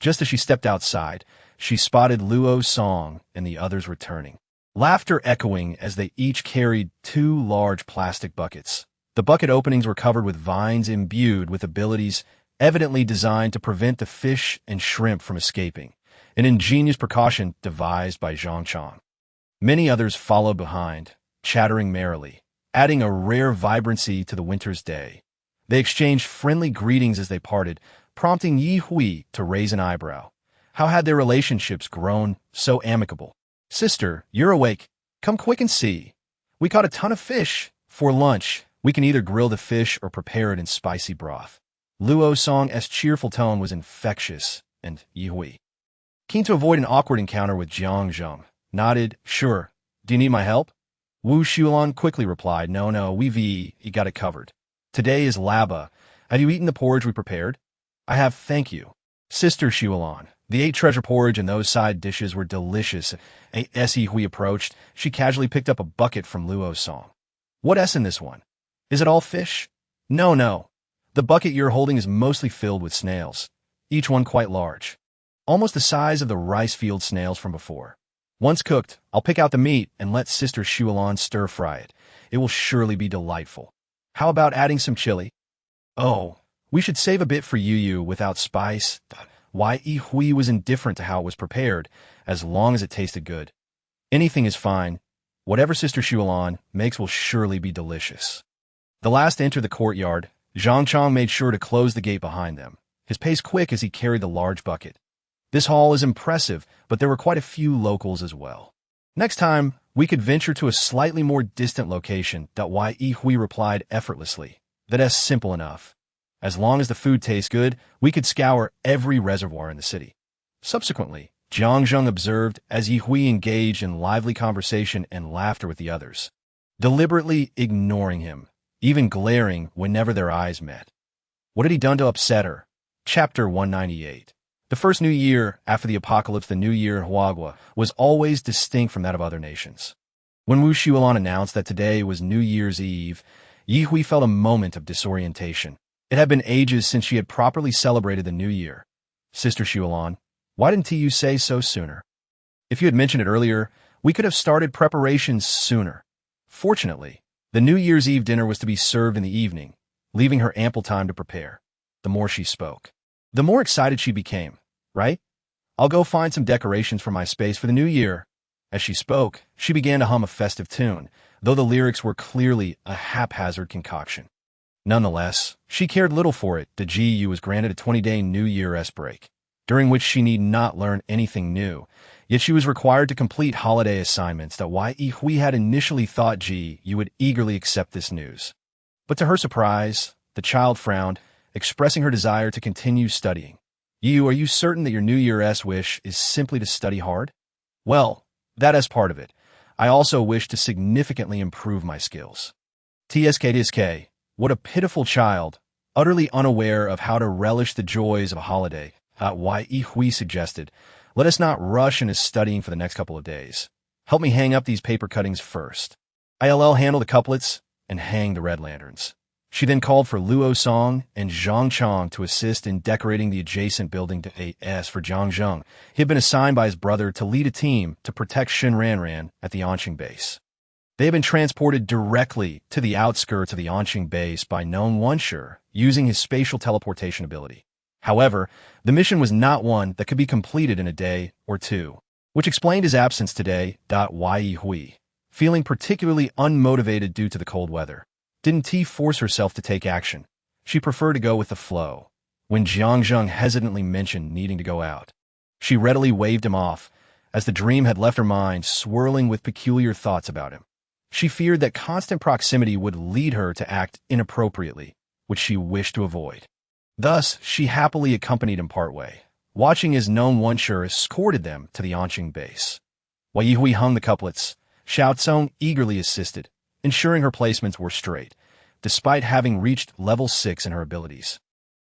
Just as she stepped outside, she spotted Luo Song and the others returning, laughter echoing as they each carried 2 large plastic buckets. The bucket openings were covered with vines imbued with abilities evidently designed to prevent the fish and shrimp from escaping, an ingenious precaution devised by Zhang Chang. Many others followed behind, chattering merrily, adding a rare vibrancy to the winter's day. They exchanged friendly greetings as they parted, prompting Ye Hui to raise an eyebrow. How had their relationships grown so amicable? Sister, you're awake. Come quick and see. We caught a ton of fish. For lunch, we can either grill the fish or prepare it in spicy broth. Luo Song's cheerful tone was infectious, and Ye Hui, keen to avoid an awkward encounter with Jiang Zheng, nodded. Sure. Do you need my help? Wu Xulan quickly replied, No, we've got it covered. Today is Laba. Have you eaten the porridge we prepared? I have, thank you. Sister Xulan, the 8 treasure porridge and those side dishes were delicious. As Ye Hui approached, she casually picked up a bucket from Luo Song. What in this one? Is it all fish? No. The bucket you're holding is mostly filled with snails, each one quite large, almost the size of the rice field snails from before. Once cooked, I'll pick out the meat and let Sister Xulan stir-fry it. It will surely be delightful. How about adding some chili? Oh, we should save a bit for Yu without spice. Ye Hui was indifferent to how it was prepared, as long as it tasted good. Anything is fine. Whatever Sister Xulan makes will surely be delicious. The last to enter the courtyard, Zhang Chang made sure to close the gate behind them, his pace quick as he carried the large bucket. This haul is impressive, but there were quite a few locals as well. Next time, we could venture to a slightly more distant location. Ye Hui replied effortlessly. That's simple enough. As long as the food tastes good, we could scour every reservoir in the city. Subsequently, Jiang Zheng observed as Ye Hui engaged in lively conversation and laughter with the others, deliberately ignoring him, even glaring whenever their eyes met. What had he done to upset her? Chapter 198. The first New Year after the apocalypse, the New Year in Huagua, was always distinct from that of other nations. When Wu Xulan announced that today was New Year's Eve, Ye Hui felt a moment of disorientation. It had been ages since she had properly celebrated the New Year. Sister Xulan, why didn't you say so sooner? If you had mentioned it earlier, we could have started preparations sooner. Fortunately, the New Year's Eve dinner was to be served in the evening, leaving her ample time to prepare. The more she spoke, the more excited she became, right? I'll go find some decorations for my space for the new year. As she spoke, she began to hum a festive tune, though the lyrics were clearly a haphazard concoction. Nonetheless, she cared little for it. Ji was granted a 20-day New Year's break, during which she need not learn anything new, yet she was required to complete holiday assignments. Ye Hui had initially thought Ji would eagerly accept this news. But to her surprise, the child frowned, expressing her desire to continue studying. Are you certain that your New Year's wish is simply to study hard? Well, that is part of it. I also wish to significantly improve my skills. TSK, what a pitiful child, utterly unaware of how to relish the joys of a holiday. Ye Hui suggested, let us not rush into studying for the next couple of days. Help me hang up these paper cuttings first. I'll handle the couplets and hang the red lanterns. She then called for Luo Song and Zhang Chang to assist in decorating the adjacent building to AS for Jiang Zheng. He had been assigned by his brother to lead a team to protect Shin Ranran at the Anqing base. They had been transported directly to the outskirts of the Anqing base by Nong Wensher using his spatial teleportation ability. However, the mission was not one that could be completed in a day or two, which explained his absence today. Ye Hui, feeling particularly unmotivated due to the cold weather, didn't force herself to take action. She preferred to go with the flow. When Jiang Zheng hesitantly mentioned needing to go out, she readily waved him off, as the dream had left her mind swirling with peculiar thoughts about him. She feared that constant proximity would lead her to act inappropriately, which she wished to avoid. Thus, she happily accompanied him partway, watching as Nong Wensher escorted them to the Anqing base. While Ye Hui hung the couplets, Xiao Tsong eagerly assisted, ensuring her placements were straight. despite having reached level 6 in her abilities.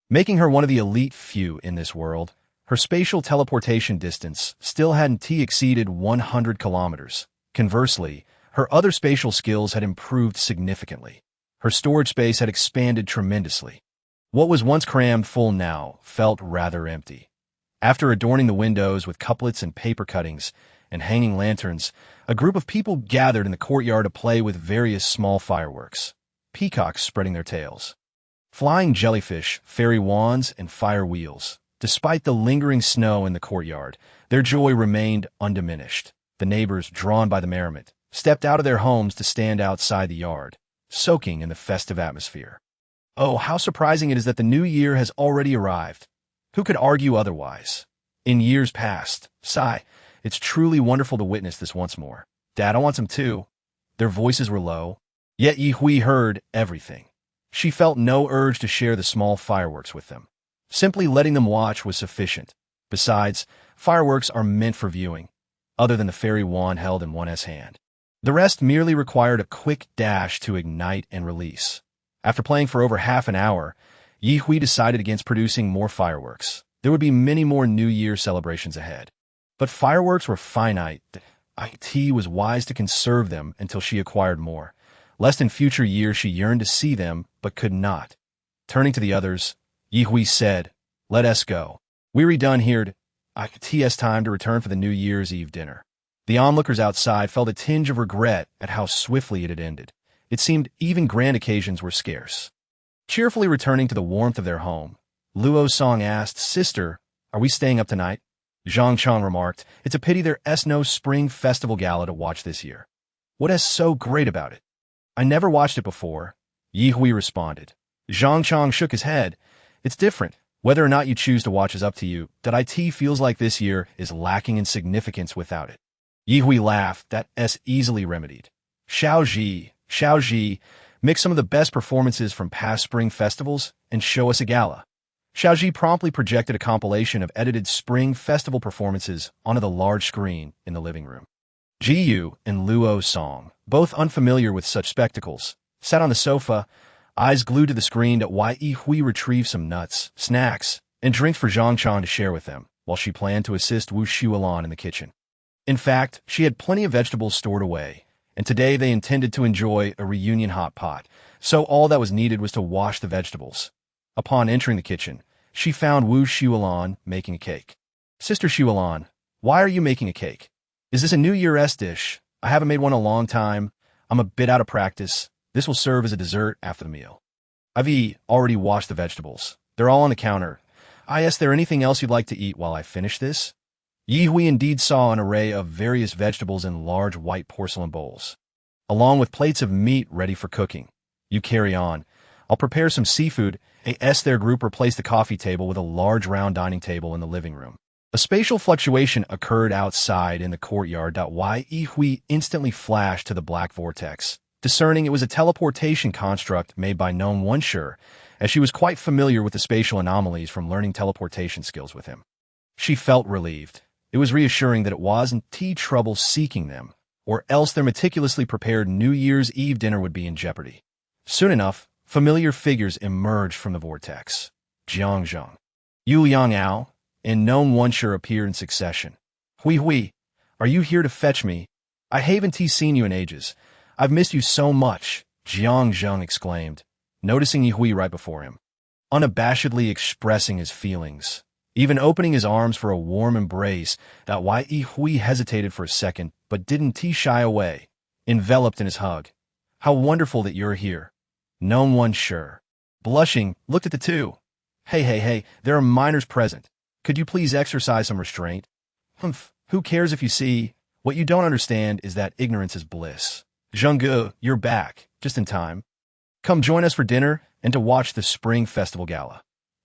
Making her one of the elite few in this world, her spatial teleportation distance still hadn't exceeded 100 kilometers. Conversely, her other spatial skills had improved significantly. Her storage space had expanded tremendously. What was once crammed full now felt rather empty. After adorning the windows with couplets and paper cuttings and hanging lanterns, a group of people gathered in the courtyard to play with various small fireworks. Peacocks spreading their tails, flying jellyfish, fairy wands, and fire wheels. Despite the lingering snow in the courtyard, their joy remained undiminished. The neighbors, drawn by the merriment, stepped out of their homes to stand outside the yard, soaking in the festive atmosphere. Oh, how surprising it is that the new year has already arrived. Who could argue otherwise? In years past, sigh, it's truly wonderful to witness this once more. Dad, I want some too. Their voices were low, yet Ye Hui heard everything. She felt no urge to share the small fireworks with them. Simply letting them watch was sufficient. Besides, fireworks are meant for viewing, other than the fairy wand held in one's hand. The rest merely required a quick dash to ignite and release. After playing for over half an hour, Ye Hui decided against producing more fireworks. There would be many more New Year celebrations ahead. But fireworks were finite. It was wise to conserve them until she acquired more, lest in future years she yearned to see them but could not. Turning to the others, Ye Hui said, "Let us go. We're done here. It's time to return for the New Year's Eve dinner." The onlookers outside felt a tinge of regret at how swiftly it had ended. It seemed even grand occasions were scarce. Cheerfully returning to the warmth of their home, Luo Song asked, "Sister, are we staying up tonight?" Zhang Chang remarked, "It's a pity there's no spring festival gala to watch this year." "What is so great about it?" "I never watched it before," Ye Hui responded. Zhang Chang shook his head. "It's different. Whether or not you choose to watch is up to you. It feels like this year is lacking in significance without it." Ye Hui laughed. "That's easily remedied. Xiaoji, mix some of the best performances from past spring festivals and show us a gala." Xiaoji promptly projected a compilation of edited spring festival performances onto the large screen in the living room. Ji Yu and Luo Song, both unfamiliar with such spectacles, sat on the sofa, eyes glued to the screen while Ye Hui retrieved some nuts, snacks, and drinks for Zhang Chang to share with them, while she planned to assist Wu Xuelan in the kitchen. In fact, she had plenty of vegetables stored away, and today they intended to enjoy a reunion hot pot, so all that was needed was to wash the vegetables. Upon entering the kitchen, she found Wu Xuelan making a cake. "Sister Xuelan, why are you making a cake? Is this a New Year's dish? I haven't made one in a long time. I'm a bit out of practice. This will serve as a dessert after the meal." "I've already washed the vegetables. They're all on the counter. Is there anything else you'd like to eat while I finish this?" Ye Hui indeed saw an array of various vegetables in large white porcelain bowls, along with plates of meat ready for cooking. "You carry on. I'll prepare some seafood." Their group replaced the coffee table with a large round dining table in the living room. A spatial fluctuation occurred outside in the courtyard. Ye Hui instantly flashed to the black vortex, discerning it was a teleportation construct made by Known One Sure, as she was quite familiar with the spatial anomalies from learning teleportation skills with him. She felt relieved. It was reassuring that it wasn't trouble seeking them, or else their meticulously prepared New Year's Eve dinner would be in jeopardy. Soon enough, familiar figures emerged from the vortex. Jiang Zhang, Yu Liangao, and Known One Sure appeared in succession. Hui, are you here to fetch me? I haven't seen you in ages. I've missed you so much," Jiang Zhang exclaimed, noticing Ye Hui right before him. Unabashedly expressing his feelings, even opening his arms for a warm embrace, Ye Hui hesitated for a second, but didn't shy away, enveloped in his hug. "How wonderful that you're here." Known One Sure, blushing, looked at the two. Hey, there are minors present. Could you please exercise some restraint?" "Humph, who cares if you see? What you don't understand is that ignorance is bliss." "Zhengge, you're back, just in time. Come join us for dinner and to watch the Spring Festival Gala."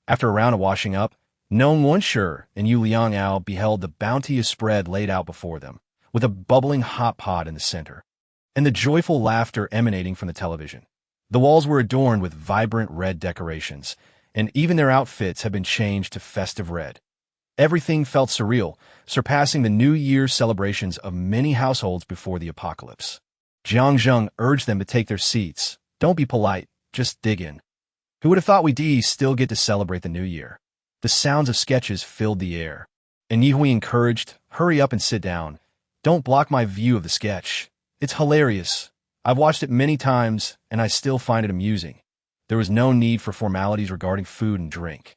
After a round of washing up, Known One Sure and Yu Liangao beheld the bounteous spread laid out before them, with a bubbling hot pot in the center, and the joyful laughter emanating from the television. The walls were adorned with vibrant red decorations, and even their outfits had been changed to festive red. Everything felt surreal, surpassing the New Year's celebrations of many households before the apocalypse. Jiang Zheng urged them to take their seats. "Don't be polite. just dig in. Who would have thought we'd still get to celebrate the new year? The sounds of sketches filled the air. And Ye Hui encouraged, hurry up and sit down. Don't block my view of the sketch. It's hilarious. I've watched it many times, and I still find it amusing. There was no need for formalities regarding food and drink.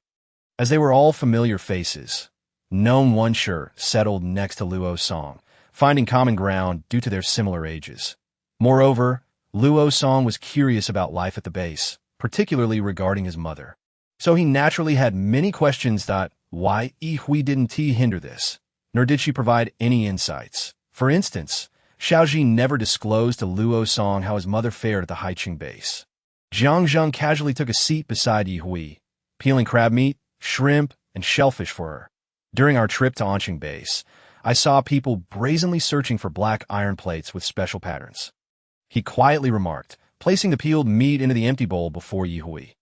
As they were all familiar faces, Nong Wensher settled next to Luo Song, finding common ground due to their similar ages. Moreover, Luo Song was curious about life at the base, particularly regarding his mother. So he naturally had many questions. Why Ye Hui didn't hinder this, nor did she provide any insights. For instance, Xiaoji never disclosed to Luo Song how his mother fared at the Haiqing base. Jiang Zheng casually took a seat beside Ye Hui, peeling crab meat, shrimp, and shellfish for her. During our trip to Anqing base, I saw people brazenly searching for black iron plates with special patterns. He quietly remarked, placing the peeled meat into the empty bowl before Ye Hui.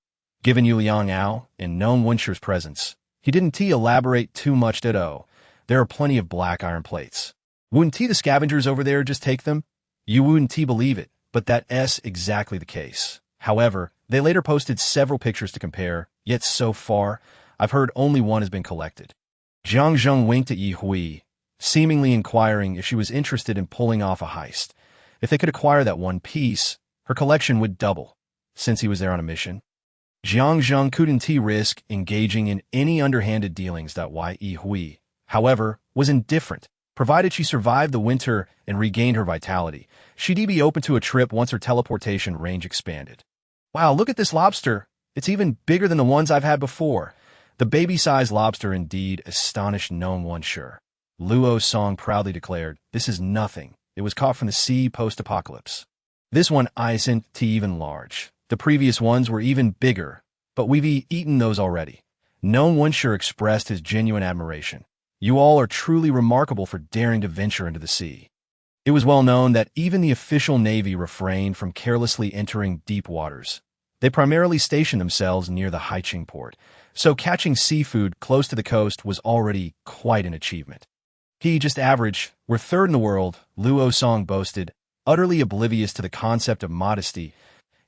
Given Yu Liang Ao and Nong Wensher's presence, he didn't elaborate too much. There are plenty of black iron plates. Wouldn't the scavengers over there just take them? You wouldn't believe it, but that's exactly the case. However, they later posted several pictures to compare, yet so far, I've heard only one has been collected. Jiang Zheng winked at Ye Hui, seemingly inquiring if she was interested in pulling off a heist. If they could acquire that one piece, her collection would double, since he was there on a mission. Jiang Zheng couldn't risk engaging in any underhanded dealings. Ye Hui, however, was indifferent. Provided she survived the winter and regained her vitality, she'd be open to a trip once her teleportation range expanded. Wow, look at this lobster. It's even bigger than the ones I've had before. The baby-sized lobster indeed astonished Nong Wensher. Luo Song proudly declared, this is nothing. It was caught from the sea post-apocalypse. This one isn't even large. The previous ones were even bigger, but we've eaten those already. Nong Wensher expressed his genuine admiration. You all are truly remarkable for daring to venture into the sea. It was well known that even the official navy refrained from carelessly entering deep waters. They primarily stationed themselves near the Haiqing port, so catching seafood close to the coast was already quite an achievement. He just average, we're third in the world, Luo Song boasted, utterly oblivious to the concept of modesty.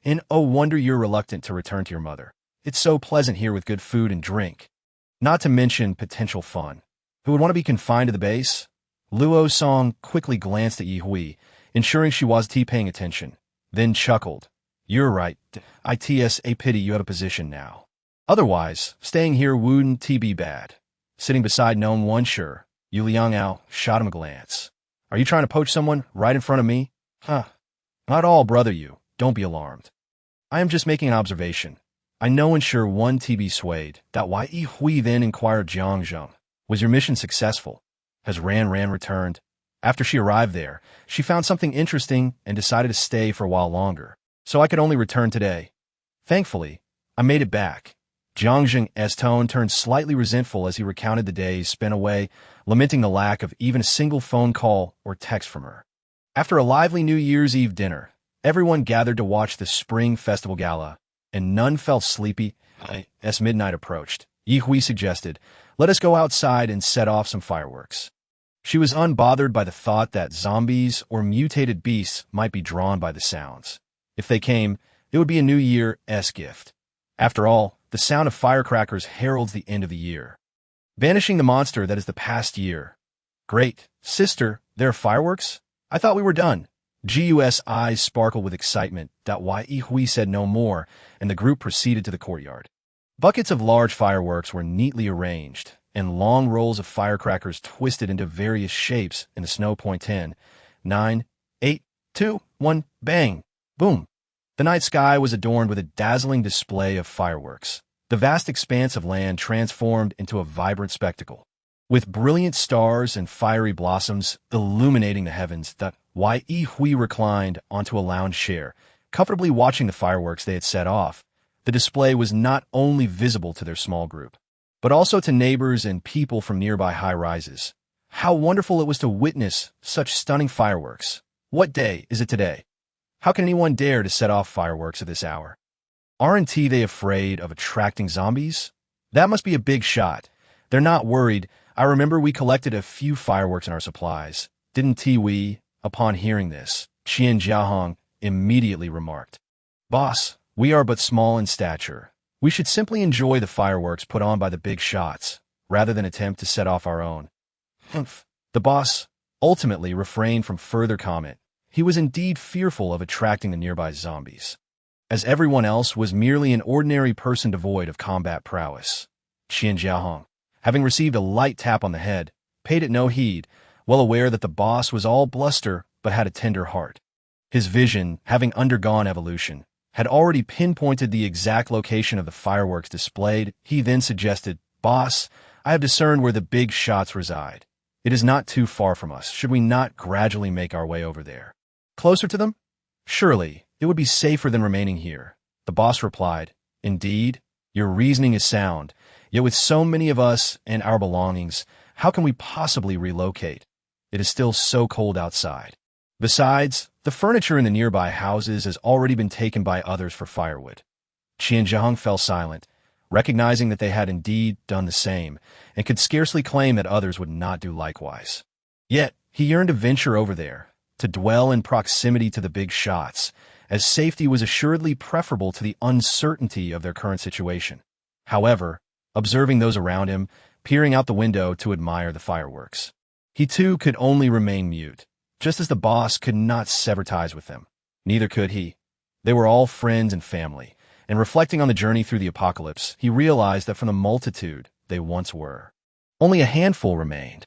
And oh wonder you're reluctant to return to your mother. It's so pleasant here with good food and drink. Not to mention potential fun. Who would want to be confined to the base? Luo Song quickly glanced at Ye Hui, ensuring she was paying attention, then chuckled. You're right. It's a pity you have a position now. Otherwise, staying here wouldn't be bad. Sitting beside Nong Wensher, Yu Liang Ao shot him a glance. Are you trying to poach someone right in front of me? Huh. Not all, brother you. Don't be alarmed. I am just making an observation. I know and sure one be swayed. Why Ye Hui then inquired Jiang Zheng. Was your mission successful? Has Ran returned? After she arrived there, she found something interesting and decided to stay for a while longer, so I could only return today. Thankfully, I made it back. Jiang Zheng's tone turned slightly resentful as he recounted the days spent away, lamenting the lack of even a single phone call or text from her. After a lively New Year's Eve dinner, everyone gathered to watch the Spring Festival Gala, and none felt sleepy as midnight approached. Ye Hui suggested, let us go outside and set off some fireworks. She was unbothered by the thought that zombies or mutated beasts might be drawn by the sounds. If they came, it would be a New Year's gift. After all, the sound of firecrackers heralds the end of the year, banishing the monster that is the past year. Great, sister, there are fireworks? I thought we were done. Gus's eyes sparkled with excitement. Ye Hui said no more, and the group proceeded to the courtyard. Buckets of large fireworks were neatly arranged, and long rolls of firecrackers twisted into various shapes in the snow. 10, 9, 8, 2, 1, bang, boom. The night sky was adorned with a dazzling display of fireworks. The vast expanse of land transformed into a vibrant spectacle, with brilliant stars and fiery blossoms illuminating the heavens. Ye Hui reclined onto a lounge chair, comfortably watching the fireworks they had set off. The display was not only visible to their small group, but also to neighbors and people from nearby high-rises. How wonderful it was to witness such stunning fireworks. What day is it today? How can anyone dare to set off fireworks at this hour? Aren't they afraid of attracting zombies? That must be a big shot. They're not worried. I remember we collected a few fireworks in our supplies. Didn't we? Upon hearing this, Qian Jiahong immediately remarked, Boss, We are but small in stature. We should simply enjoy the fireworks put on by the big shots, rather than attempt to set off our own. Humph. The boss ultimately refrained from further comment. He was indeed fearful of attracting the nearby zombies, as everyone else was merely an ordinary person devoid of combat prowess. Qian Jiahong, having received a light tap on the head, paid it no heed, well aware that the boss was all bluster but had a tender heart. His vision, having undergone evolution, had already pinpointed the exact location of the fireworks displayed. He then suggested, "Boss, I have discerned where the big shots reside. It is not too far from us. Should we not gradually make our way over there? Closer to them? Surely, it would be safer than remaining here." The boss replied, "Indeed, your reasoning is sound, yet with so many of us and our belongings, how can we possibly relocate? It is still so cold outside. Besides, the furniture in the nearby houses has already been taken by others for firewood." Qian Zhang fell silent, recognizing that they had indeed done the same, and could scarcely claim that others would not do likewise. Yet, he yearned to venture over there, to dwell in proximity to the big shots, as safety was assuredly preferable to the uncertainty of their current situation. However, observing those around him, peering out the window to admire the fireworks, he too could only remain mute. Just as the boss could not sever ties with them, neither could he. They were all friends and family, and reflecting on the journey through the apocalypse, he realized that from the multitude they once were, only a handful remained.